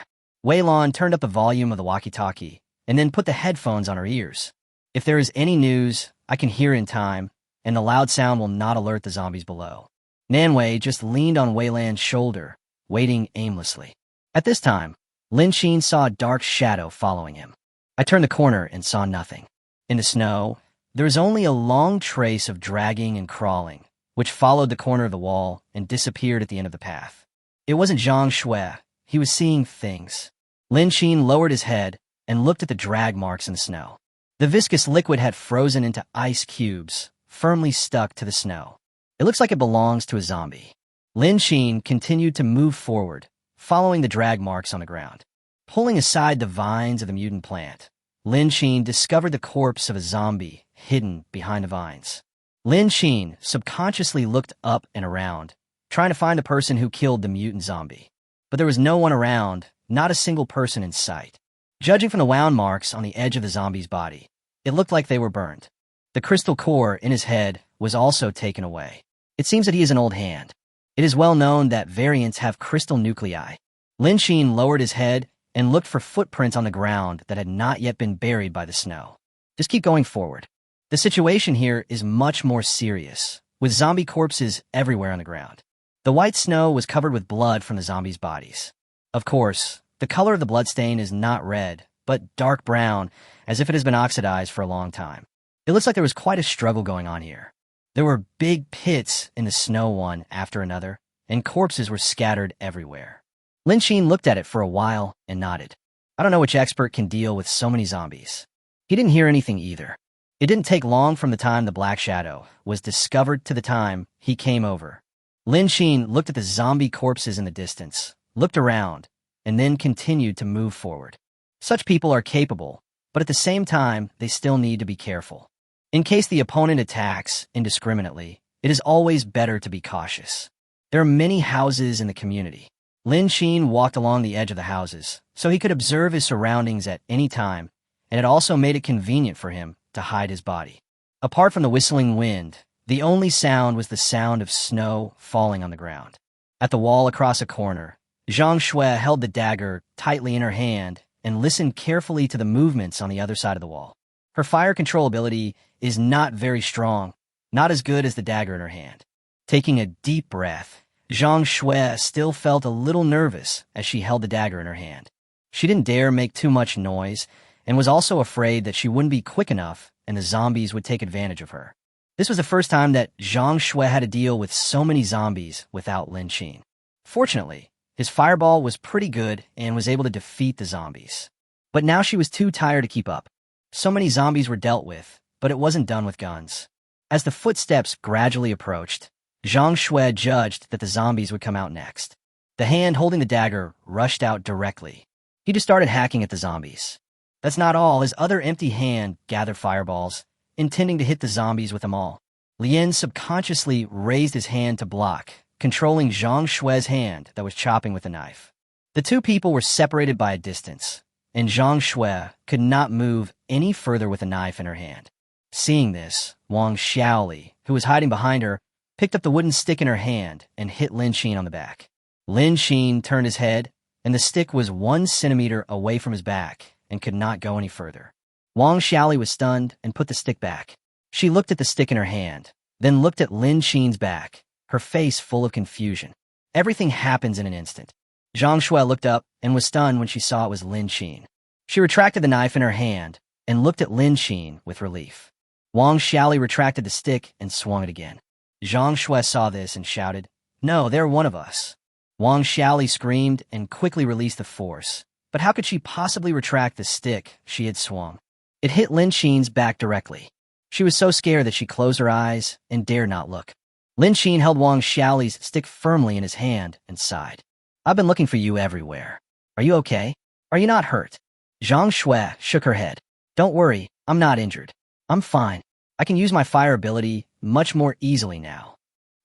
Wei Lan turned up the volume of the walkie-talkie and then put the headphones on her ears. If there is any news, I can hear in time, and the loud sound will not alert the zombies below. Nan Wei just leaned on Wei Lan's shoulder, waiting aimlessly. At this time, Lin Xin saw a dark shadow following him. I turned the corner and saw nothing. In the snow, there was only a long trace of dragging and crawling, which followed the corner of the wall and disappeared at the end of the path. It wasn't Zhang Shui. He was seeing things. Lin Xin lowered his head and looked at the drag marks in the snow. The viscous liquid had frozen into ice cubes, firmly stuck to the snow. It looks like it belongs to a zombie. Lin Xin continued to move forward, following the drag marks on the ground. Pulling aside the vines of the mutant plant, Lin Xin discovered the corpse of a zombie hidden behind the vines. Lin Xin subconsciously looked up and around, trying to find the person who killed the mutant zombie. But there was no one around, not a single person in sight. Judging from the wound marks on the edge of the zombie's body, it looked like they were burned. The crystal core in his head was also taken away. It seems that he is an old hand. It is well known that variants have crystal nuclei. Lin Xin lowered his head and looked for footprints on the ground that had not yet been buried by the snow. Just keep going forward. The situation here is much more serious, with zombie corpses everywhere on the ground. The white snow was covered with blood from the zombies' bodies. Of course, the color of the bloodstain is not red, but dark brown, as if it has been oxidized for a long time. It looks like there was quite a struggle going on here. There were big pits in the snow one after another, and corpses were scattered everywhere. Lin Xin looked at it for a while and nodded. I don't know which expert can deal with so many zombies. He didn't hear anything either. It didn't take long from the time the Black Shadow was discovered to the time he came over. Lin Xin looked at the zombie corpses in the distance, looked around, and then continued to move forward. Such people are capable, but at the same time, they still need to be careful. In case the opponent attacks indiscriminately, it is always better to be cautious. There are many houses in the community. Lin Xin walked along the edge of the houses, so he could observe his surroundings at any time, and it also made it convenient for him to hide his body. Apart from the whistling wind, the only sound was the sound of snow falling on the ground. At the wall across a corner, Zhang Shui held the dagger tightly in her hand and listened carefully to the movements on the other side of the wall. Her fire control ability is not very strong, not as good as the dagger in her hand. Taking a deep breath, Zhang Shui still felt a little nervous as she held the dagger in her hand. She didn't dare make too much noise and was also afraid that she wouldn't be quick enough and the zombies would take advantage of her. This was the first time that Zhang Shui had to deal with so many zombies without Lin Xin. Fortunately, his fireball was pretty good and was able to defeat the zombies. But now she was too tired to keep up. So many zombies were dealt with, but it wasn't done with guns. As the footsteps gradually approached, Zhang Shui judged that the zombies would come out next. The hand holding the dagger rushed out directly. He just started hacking at the zombies. That's not all. His other empty hand gathered fireballs intending to hit the zombies with them all. Lien subconsciously raised his hand to block, controlling Zhang Shue's hand that was chopping with the knife. The two people were separated by a distance, and Zhang Shue could not move any further with a knife in her hand. Seeing this, Wang Xiaoli, who was hiding behind her, picked up the wooden stick in her hand and hit Lin Xin on the back. Lin Xin turned his head, and the stick was 1 centimeter away from his back and could not go any further. Wang Xiaoli was stunned and put the stick back. She looked at the stick in her hand, then looked at Lin Xin's back, her face full of confusion. Everything happens in an instant. Zhang Shue looked up and was stunned when she saw it was Lin Xin. She retracted the knife in her hand and looked at Lin Xin with relief. Wang Xiaoli retracted the stick and swung it again. Zhang Shue saw this and shouted, "No, they're one of us." Wang Xiaoli screamed and quickly released the force. But how could she possibly retract the stick she had swung? It hit Lin Xin's back directly. She was so scared that she closed her eyes and dared not look. Lin Xin held Wang Xiaoli's stick firmly in his hand and sighed. "I've been looking for you everywhere. Are you okay? Are you not hurt?" Zhang Shue shook her head. "Don't worry, I'm not injured. I'm fine. I can use my fire ability much more easily now."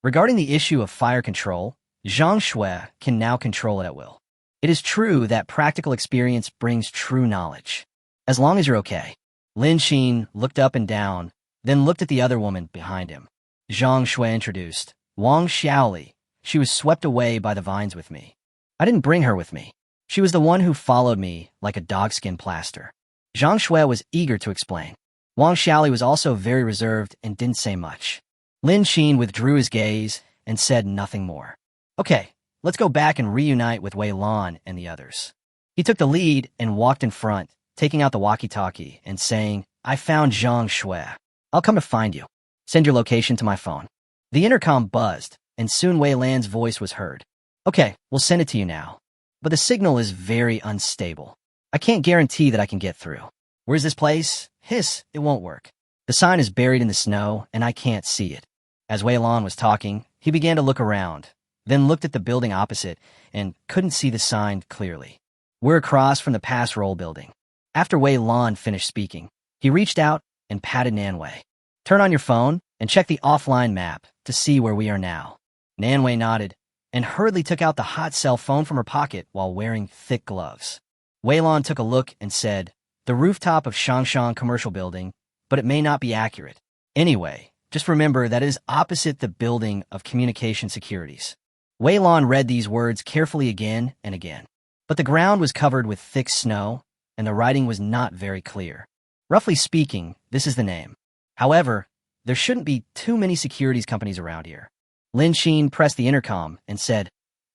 Regarding the issue of fire control, Zhang Shue can now control it at will. It is true that practical experience brings true knowledge. As long as you're okay. Lin Xin looked up and down, then looked at the other woman behind him. Zhang Shue introduced, "Wang Xiaoli. She was swept away by the vines with me. I didn't bring her with me. She was the one who followed me like a dogskin plaster." Zhang Shue was eager to explain. Wang Xiaoli was also very reserved and didn't say much. Lin Xin withdrew his gaze and said nothing more. "Okay, let's go back and reunite with Wei Lan and the others." He took the lead and walked in front, taking out the walkie-talkie and saying, "I found Zhang Shue. I'll come to find you. Send your location to my phone." The intercom buzzed, and soon Wei Lan's voice was heard. "Okay, we'll send it to you now. But the signal is very unstable. I can't guarantee that I can get through. Where's this place? Hiss, it won't work. The sign is buried in the snow, and I can't see it." As Wei Lan was talking, he began to look around, then looked at the building opposite and couldn't see the sign clearly. "We're across from the pass roll building." After Wei Lan finished speaking, he reached out and patted Nanwei. "Turn on your phone and check the offline map to see where we are now." Nanwei nodded and hurriedly took out the hot cell phone from her pocket while wearing thick gloves. Wei Lan took a look and said, "The rooftop of Shangshan Commercial Building, but it may not be accurate. Anyway, just remember that it is opposite the building of Communication Securities." Wei Lan read these words carefully again and again. But the ground was covered with thick snow, and the writing was not very clear. Roughly speaking, this is the name. However, there shouldn't be too many securities companies around here. Lin Xin pressed the intercom and said,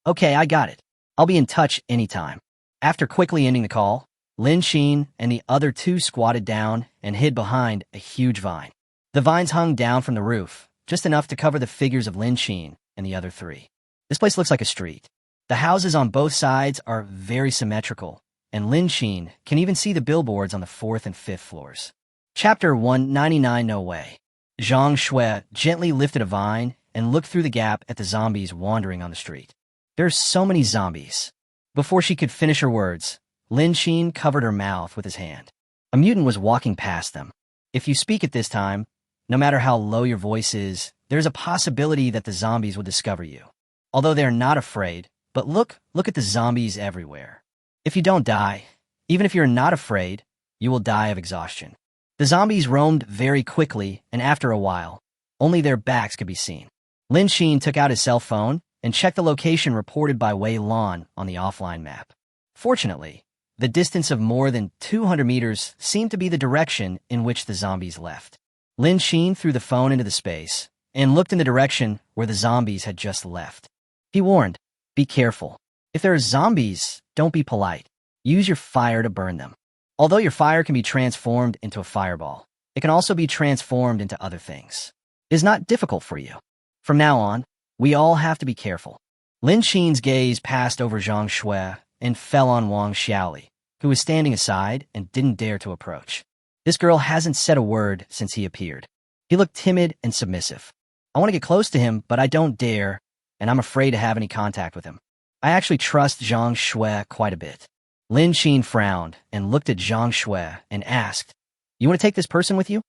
"Okay, I got it. I'll be in touch anytime." After quickly ending the call, Lin Xin and the other two squatted down and hid behind a huge vine. The vines hung down from the roof, just enough to cover the figures of Lin Xin and the other three. This place looks like a street. The houses on both sides are very symmetrical, and Lin Xin can even see the billboards on the 4th and 5th floors. Chapter 199 No Way. Zhang Shue gently lifted a vine and looked through the gap at the zombies wandering on the street. There are so many zombies. Before she could finish her words, Lin Xin covered her mouth with his hand. A mutant was walking past them. If you speak at this time, no matter how low your voice is, there's a possibility that the zombies will discover you. Although they are not afraid, but look at the zombies everywhere. If you don't die, even if you're not afraid, you will die of exhaustion. The zombies roamed very quickly, and after a while, only their backs could be seen. Lin Xin took out his cell phone and checked the location reported by Wei Lan on the offline map. Fortunately, the distance of more than 200 meters seemed to be the direction in which the zombies left. Lin Xin threw the phone into the space and looked in the direction where the zombies had just left. He warned, "Be careful. If there are zombies, don't be polite. Use your fire to burn them." Although your fire can be transformed into a fireball, it can also be transformed into other things. It is not difficult for you. From now on, we all have to be careful. Lin Xin's gaze passed over Zhang Shue and fell on Wang Xiaoli, who was standing aside and didn't dare to approach. This girl hasn't said a word since he appeared. He looked timid and submissive. I want to get close to him, but I don't dare, and I'm afraid to have any contact with him. I actually trust Zhang Shue quite a bit. Lin Xin frowned and looked at Zhang Shue and asked, "You want to take this person with you?"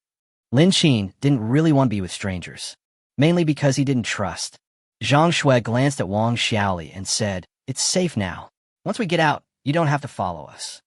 Lin Qin didn't really want to be with strangers, mainly because he didn't trust. Zhang Shui glanced at Wang Xiaoli and said, "It's safe now. Once we get out, you don't have to follow us.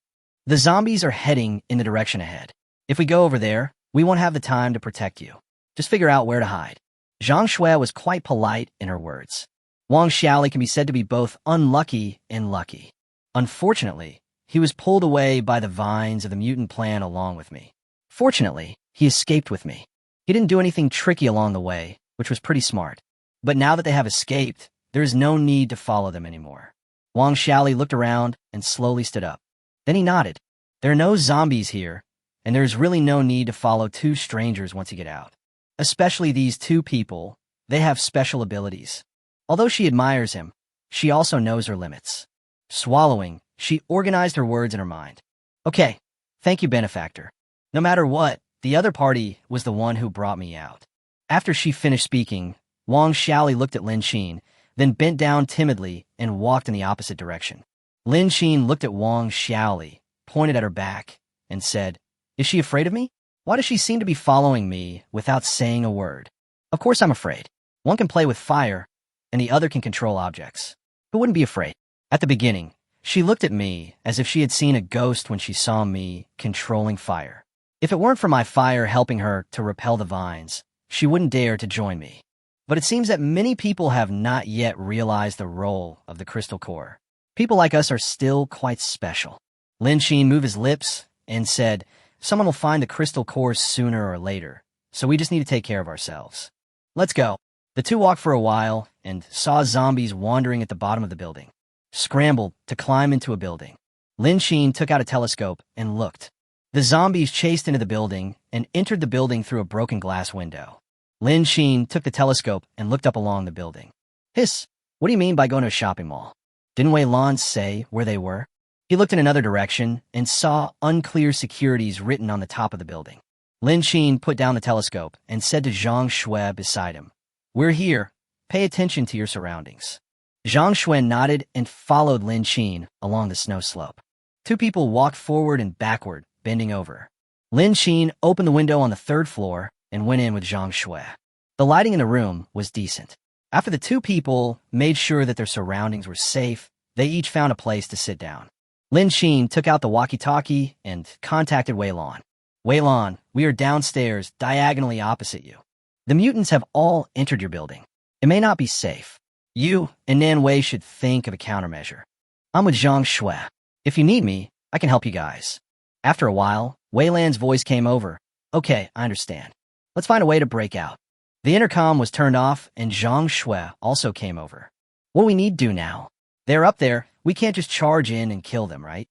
The zombies are heading in the direction ahead. If we go over there, we won't have the time to protect you. Just figure out where to hide." Zhang Shui was quite polite in her words. Wang Xiaoli can be said to be both unlucky and lucky. Unfortunately, he was pulled away by the vines of the mutant plant along with me. Fortunately, he escaped with me. He didn't do anything tricky along the way, which was pretty smart. But now that they have escaped, there is no need to follow them anymore. Wang Xiaoli looked around and slowly stood up. Then he nodded. There are no zombies here, and there is really no need to follow two strangers once you get out. Especially these two people, they have special abilities. Although she admires him, she also knows her limits. Swallowing, she organized her words in her mind. Okay, thank you, benefactor. No matter what, the other party was the one who brought me out. After she finished speaking, Wang Xiaoli looked at Lin Qin, then bent down timidly and walked in the opposite direction. Lin Qin looked at Wang Xiaoli, pointed at her back, and said, "Is she afraid of me? Why does she seem to be following me without saying a word?" Of course I'm afraid. One can play with fire, and the other can control objects. Who wouldn't be afraid? At the beginning, she looked at me as if she had seen a ghost when she saw me controlling fire. If it weren't for my fire helping her to repel the vines, she wouldn't dare to join me. But it seems that many people have not yet realized the role of the crystal core. People like us are still quite special. Lin Qin moved his lips and said, "Someone will find the crystal core sooner or later, so we just need to take care of ourselves. Let's go." The two walked for a while and saw zombies wandering at the bottom of the building. Scrambled to climb into a building. Lin Qin took out a telescope and looked. The zombies chased into the building and entered the building through a broken glass window. Lin Qin took the telescope and looked up along the building. "Hiss, what do you mean by going to a shopping mall? Didn't Wei Lan say where they were?" He looked in another direction and saw unclear securities written on the top of the building. Lin Qin put down the telescope and said to Zhang Shui beside him, "We're here. Pay attention to your surroundings." Zhang Shui nodded and followed Lin Qin along the snow slope. Two people walked forward and backward, bending over. Lin Qin opened the window on the third floor and went in with Zhang Shui. The lighting in the room was decent. After the two people made sure that their surroundings were safe, they each found a place to sit down. Lin Qin took out the walkie-talkie and contacted Wei Lan. "Wei Lan, we are downstairs, diagonally opposite you. The mutants have all entered your building. It may not be safe. You and Nan Wei should think of a countermeasure. I'm with Zhang Shui. If you need me, I can help you guys." After a while, Wei Lan's voice came over. "Okay, I understand. Let's find a way to break out." The intercom was turned off and Zhang Shui also came over. "What do we need to do now? They're up there. We can't just charge in and kill them, right?"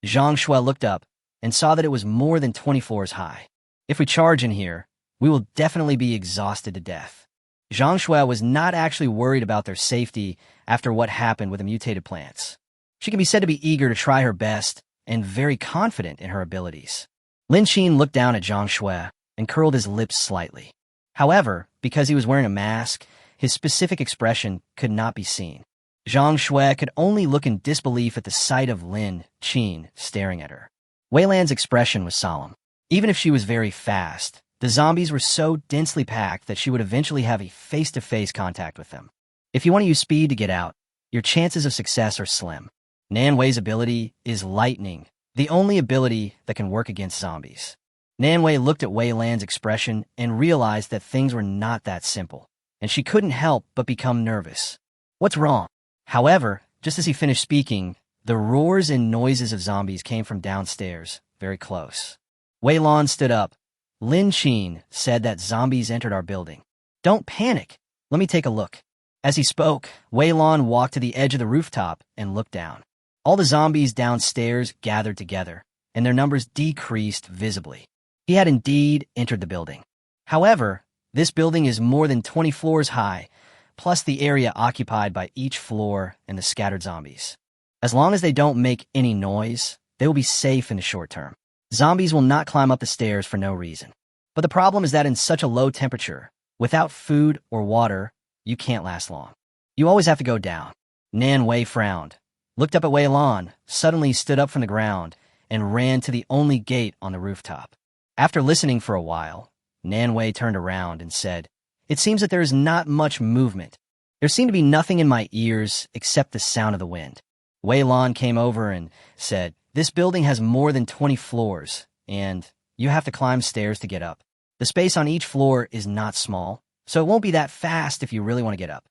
Zhang Shui looked up and saw that it was more than 20 floors high. "If we charge in here, we will definitely be exhausted to death." Zhang Shui was not actually worried about their safety after what happened with the mutated plants. She can be said to be eager to try her best and very confident in her abilities. Lin Qin looked down at Zhang Shui and curled his lips slightly. However, because he was wearing a mask, his specific expression could not be seen. Zhang Shui could only look in disbelief at the sight of Lin Qin staring at her. Wei Lan's expression was solemn. Even if she was very fast, the zombies were so densely packed that she would eventually have a face-to-face contact with them. If you want to use speed to get out, your chances of success are slim. Nan Wei's ability is lightning, the only ability that can work against zombies. Nan Wei looked at Wei Lan's expression and realized that things were not that simple, and she couldn't help but become nervous. "What's wrong?" However, just as he finished speaking, the roars and noises of zombies came from downstairs, very close. Wei Lan stood up. "Lin Qin said that zombies entered our building. Don't panic. Let me take a look." As he spoke, Wei Lan walked to the edge of the rooftop and looked down. All the zombies downstairs gathered together, and their numbers decreased visibly. He had indeed entered the building. However, this building is more than 20 floors high, plus the area occupied by each floor and the scattered zombies. As long as they don't make any noise, they will be safe in the short term. Zombies will not climb up the stairs for no reason. But the problem is that in such a low temperature, without food or water, you can't last long. You always have to go down. Nan Wei frowned, looked up at Wei Lan, suddenly stood up from the ground, and ran to the only gate on the rooftop. After listening for a while, Nanwei turned around and said, "It seems that there is not much movement. There seemed to be nothing in my ears except the sound of the wind." Wei Lan came over and said, "This building has more than 20 floors, and you have to climb stairs to get up. The space on each floor is not small, so it won't be that fast if you really want to get up.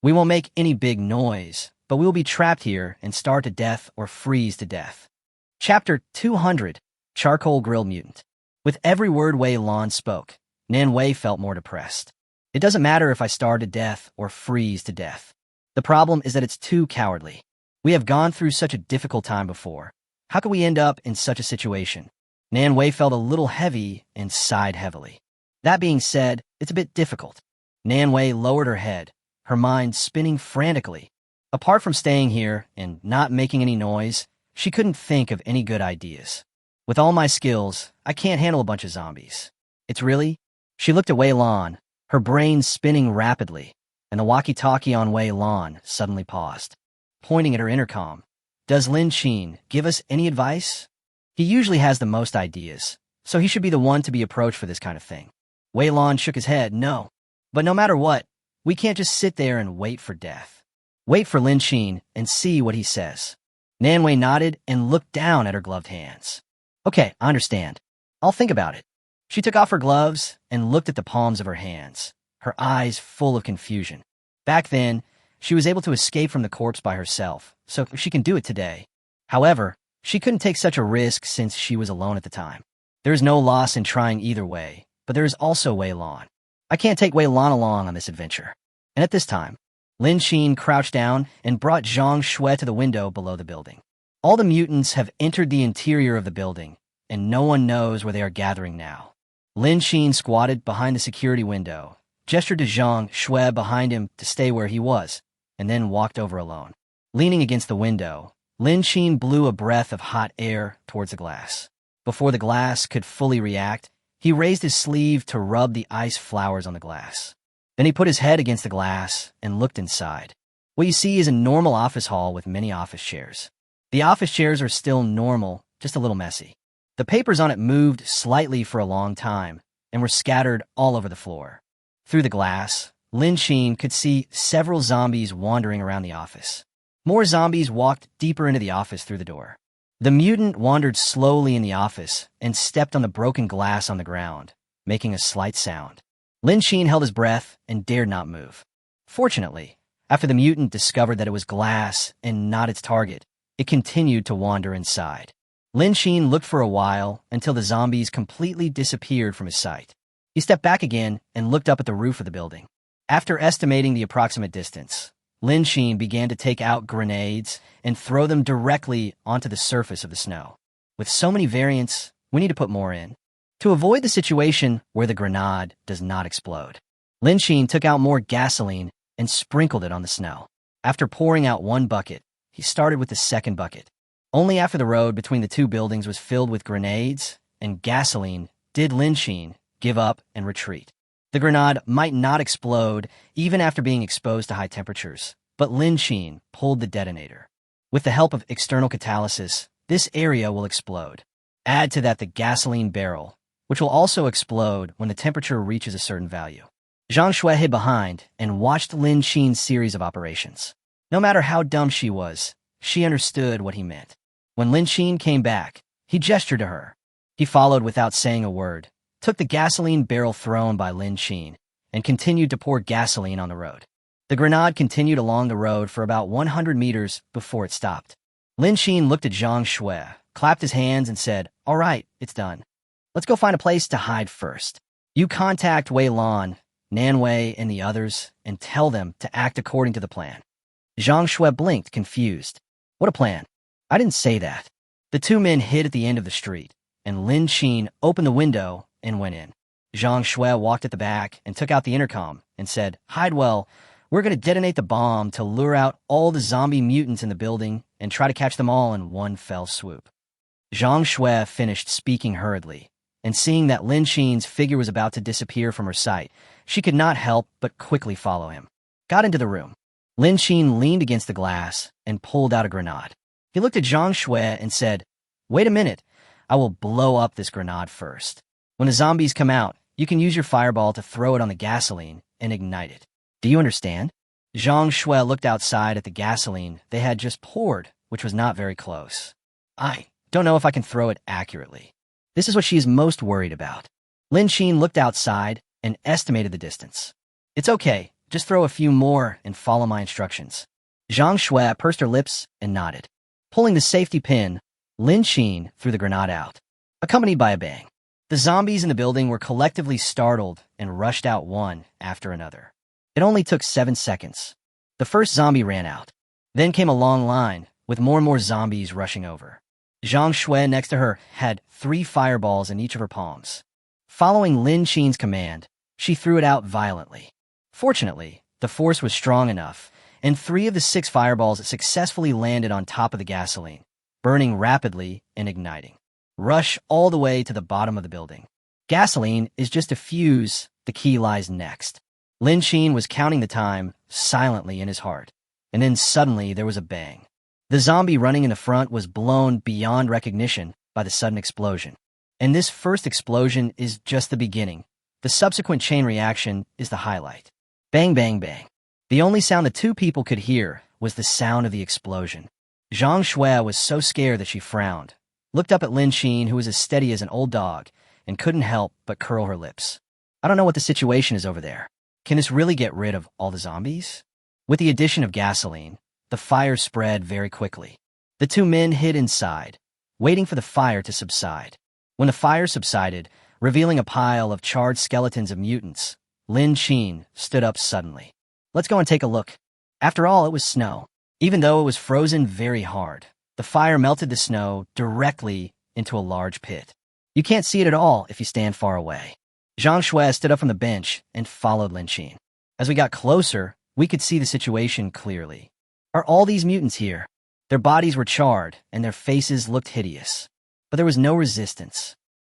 We won't make any big noise, but we will be trapped here and starve to death or freeze to death." Chapter 200, Charcoal Grilled Mutant. With every word Wei Lan spoke, Nan Wei felt more depressed. It doesn't matter if I starve to death or freeze to death. The problem is that it's too cowardly. We have gone through such a difficult time before. How could we end up in such a situation? Nan Wei felt a little heavy and sighed heavily. That being said, it's a bit difficult. Nan Wei lowered her head, her mind spinning frantically. Apart from staying here and not making any noise, she couldn't think of any good ideas. With all my skills, I can't handle a bunch of zombies. It's really? She looked at Wei Lan, her brain spinning rapidly, and the walkie-talkie on Wei Lan suddenly paused. Pointing at her intercom, "Does Lin Qin give us any advice? He usually has the most ideas, so he should be the one to be approached for this kind of thing." Wei Lan shook his head, "No. But no matter what, we can't just sit there and wait for death. Wait for Lin Qin and see what he says." Nan Wei nodded and looked down at her gloved hands. "Okay, I understand. I'll think about it." She took off her gloves and looked at the palms of her hands, her eyes full of confusion. Back then, she was able to escape from the corpse by herself, so she can do it today. However, she couldn't take such a risk since she was alone at the time. There is no loss in trying either way, but there is also Wei Lan. I can't take Wei Lan along on this adventure. And at this time, Lin Qin crouched down and brought Zhang Shui to the window below the building. All the mutants have entered the interior of the building, and no one knows where they are gathering now. Lin Qin squatted behind the security window, gestured to Zhang Shui behind him to stay where he was, and then walked over alone. Leaning against the window, Lin Qin blew a breath of hot air towards the glass. Before the glass could fully react, he raised his sleeve to rub the ice flowers on the glass. Then he put his head against the glass and looked inside. What you see is a normal office hall with many office chairs. The office chairs are still normal, just a little messy. The papers on it moved slightly for a long time and were scattered all over the floor. Through the glass, Lin Qin could see several zombies wandering around the office. More zombies walked deeper into the office through the door. The mutant wandered slowly in the office and stepped on the broken glass on the ground, making a slight sound. Lin Qin held his breath and dared not move. Fortunately, after the mutant discovered that it was glass and not its target, it continued to wander inside. Lin Qin looked for a while until the zombies completely disappeared from his sight. He stepped back again and looked up at the roof of the building. After estimating the approximate distance, Lin Qin began to take out grenades and throw them directly onto the surface of the snow. With so many variants, we need to put more in, to avoid the situation where the grenade does not explode. Lin Qin took out more gasoline and sprinkled it on the snow. After pouring out one bucket, he started with the second bucket. Only after the road between the two buildings was filled with grenades and gasoline did Lin Qin give up and retreat. The grenade might not explode even after being exposed to high temperatures, but Lin Qin pulled the detonator. With the help of external catalysis, this area will explode. Add to that the gasoline barrel, which will also explode when the temperature reaches a certain value. Zhang Shui hid behind and watched Lin Qin's series of operations. No matter how dumb she was, she understood what he meant. When Lin Qin came back, he gestured to her. He followed without saying a word, took the gasoline barrel thrown by Lin Qin, and continued to pour gasoline on the road. The grenade continued along the road for about 100 meters before it stopped. Lin Qin looked at Zhang Shui, clapped his hands, and said, "All right, it's done. Let's go find a place to hide first. You contact Wei Lan, Nan Wei, and the others, and tell them to act according to the plan." Zhang Shui blinked, confused. "What a plan? I didn't say that." The two men hid at the end of the street, and Lin Qin opened the window and went in. Zhang Shui walked at the back and took out the intercom and said, "Hide well. We're going to detonate the bomb to lure out all the zombie mutants in the building and try to catch them all in one fell swoop." Zhang Shui finished speaking hurriedly, and seeing that Lin Qin's figure was about to disappear from her sight, she could not help but quickly follow him. Got into the room. Lin Qin leaned against the glass and pulled out a grenade. He looked at Zhang Shui and said, "Wait a minute. I will blow up this grenade first. When the zombies come out, You can use your fireball to throw it on the gasoline and ignite it. Do you understand? Zhang Shui looked outside at the gasoline they had just poured, which was not very close. I don't know if I can throw it accurately. This is what she is most worried about. Lin Xin looked outside and estimated the distance. It's okay, just throw a few more and follow my instructions. Zhang Shui pursed her lips and nodded. Pulling the safety pin, Lin Xin threw the grenade out, accompanied by a bang. The zombies in the building were collectively startled and rushed out one after another. It only took 7 seconds. The first zombie ran out. Then came a long line, with more and more zombies rushing over. Zhang Shui next to her had 3 fireballs in each of her palms. Following Lin Xin's command, she threw it out violently. Fortunately, the force was strong enough, and 3 of the 6 fireballs successfully landed on top of the gasoline, burning rapidly and igniting. Rush all the way to the bottom of the building. Gasoline is just a fuse, the key lies next. Lin Xin was counting the time silently in his heart, and then suddenly there was a bang. The zombie running in the front was blown beyond recognition by the sudden explosion. And this first explosion is just the beginning. The subsequent chain reaction is the highlight. Bang, bang, bang. The only sound the 2 people could hear was the sound of the explosion. Zhang Shui was so scared that she frowned, looked up at Lin Xin, who was as steady as an old dog, and couldn't help but curl her lips. I don't know what the situation is over there. Can this really get rid of all the zombies? With the addition of gasoline, the fire spread very quickly. The 2 men hid inside, waiting for the fire to subside. When the fire subsided, revealing a pile of charred skeletons of mutants, Lin Xin stood up suddenly. Let's go and take a look. After all, it was snow. Even though it was frozen very hard, the fire melted the snow directly into a large pit. You can't see it at all if you stand far away. Zhang Shui stood up from the bench and followed Lin Xin. As we got closer, we could see the situation clearly. Are all these mutants here? Their bodies were charred, and their faces looked hideous. But there was no resistance.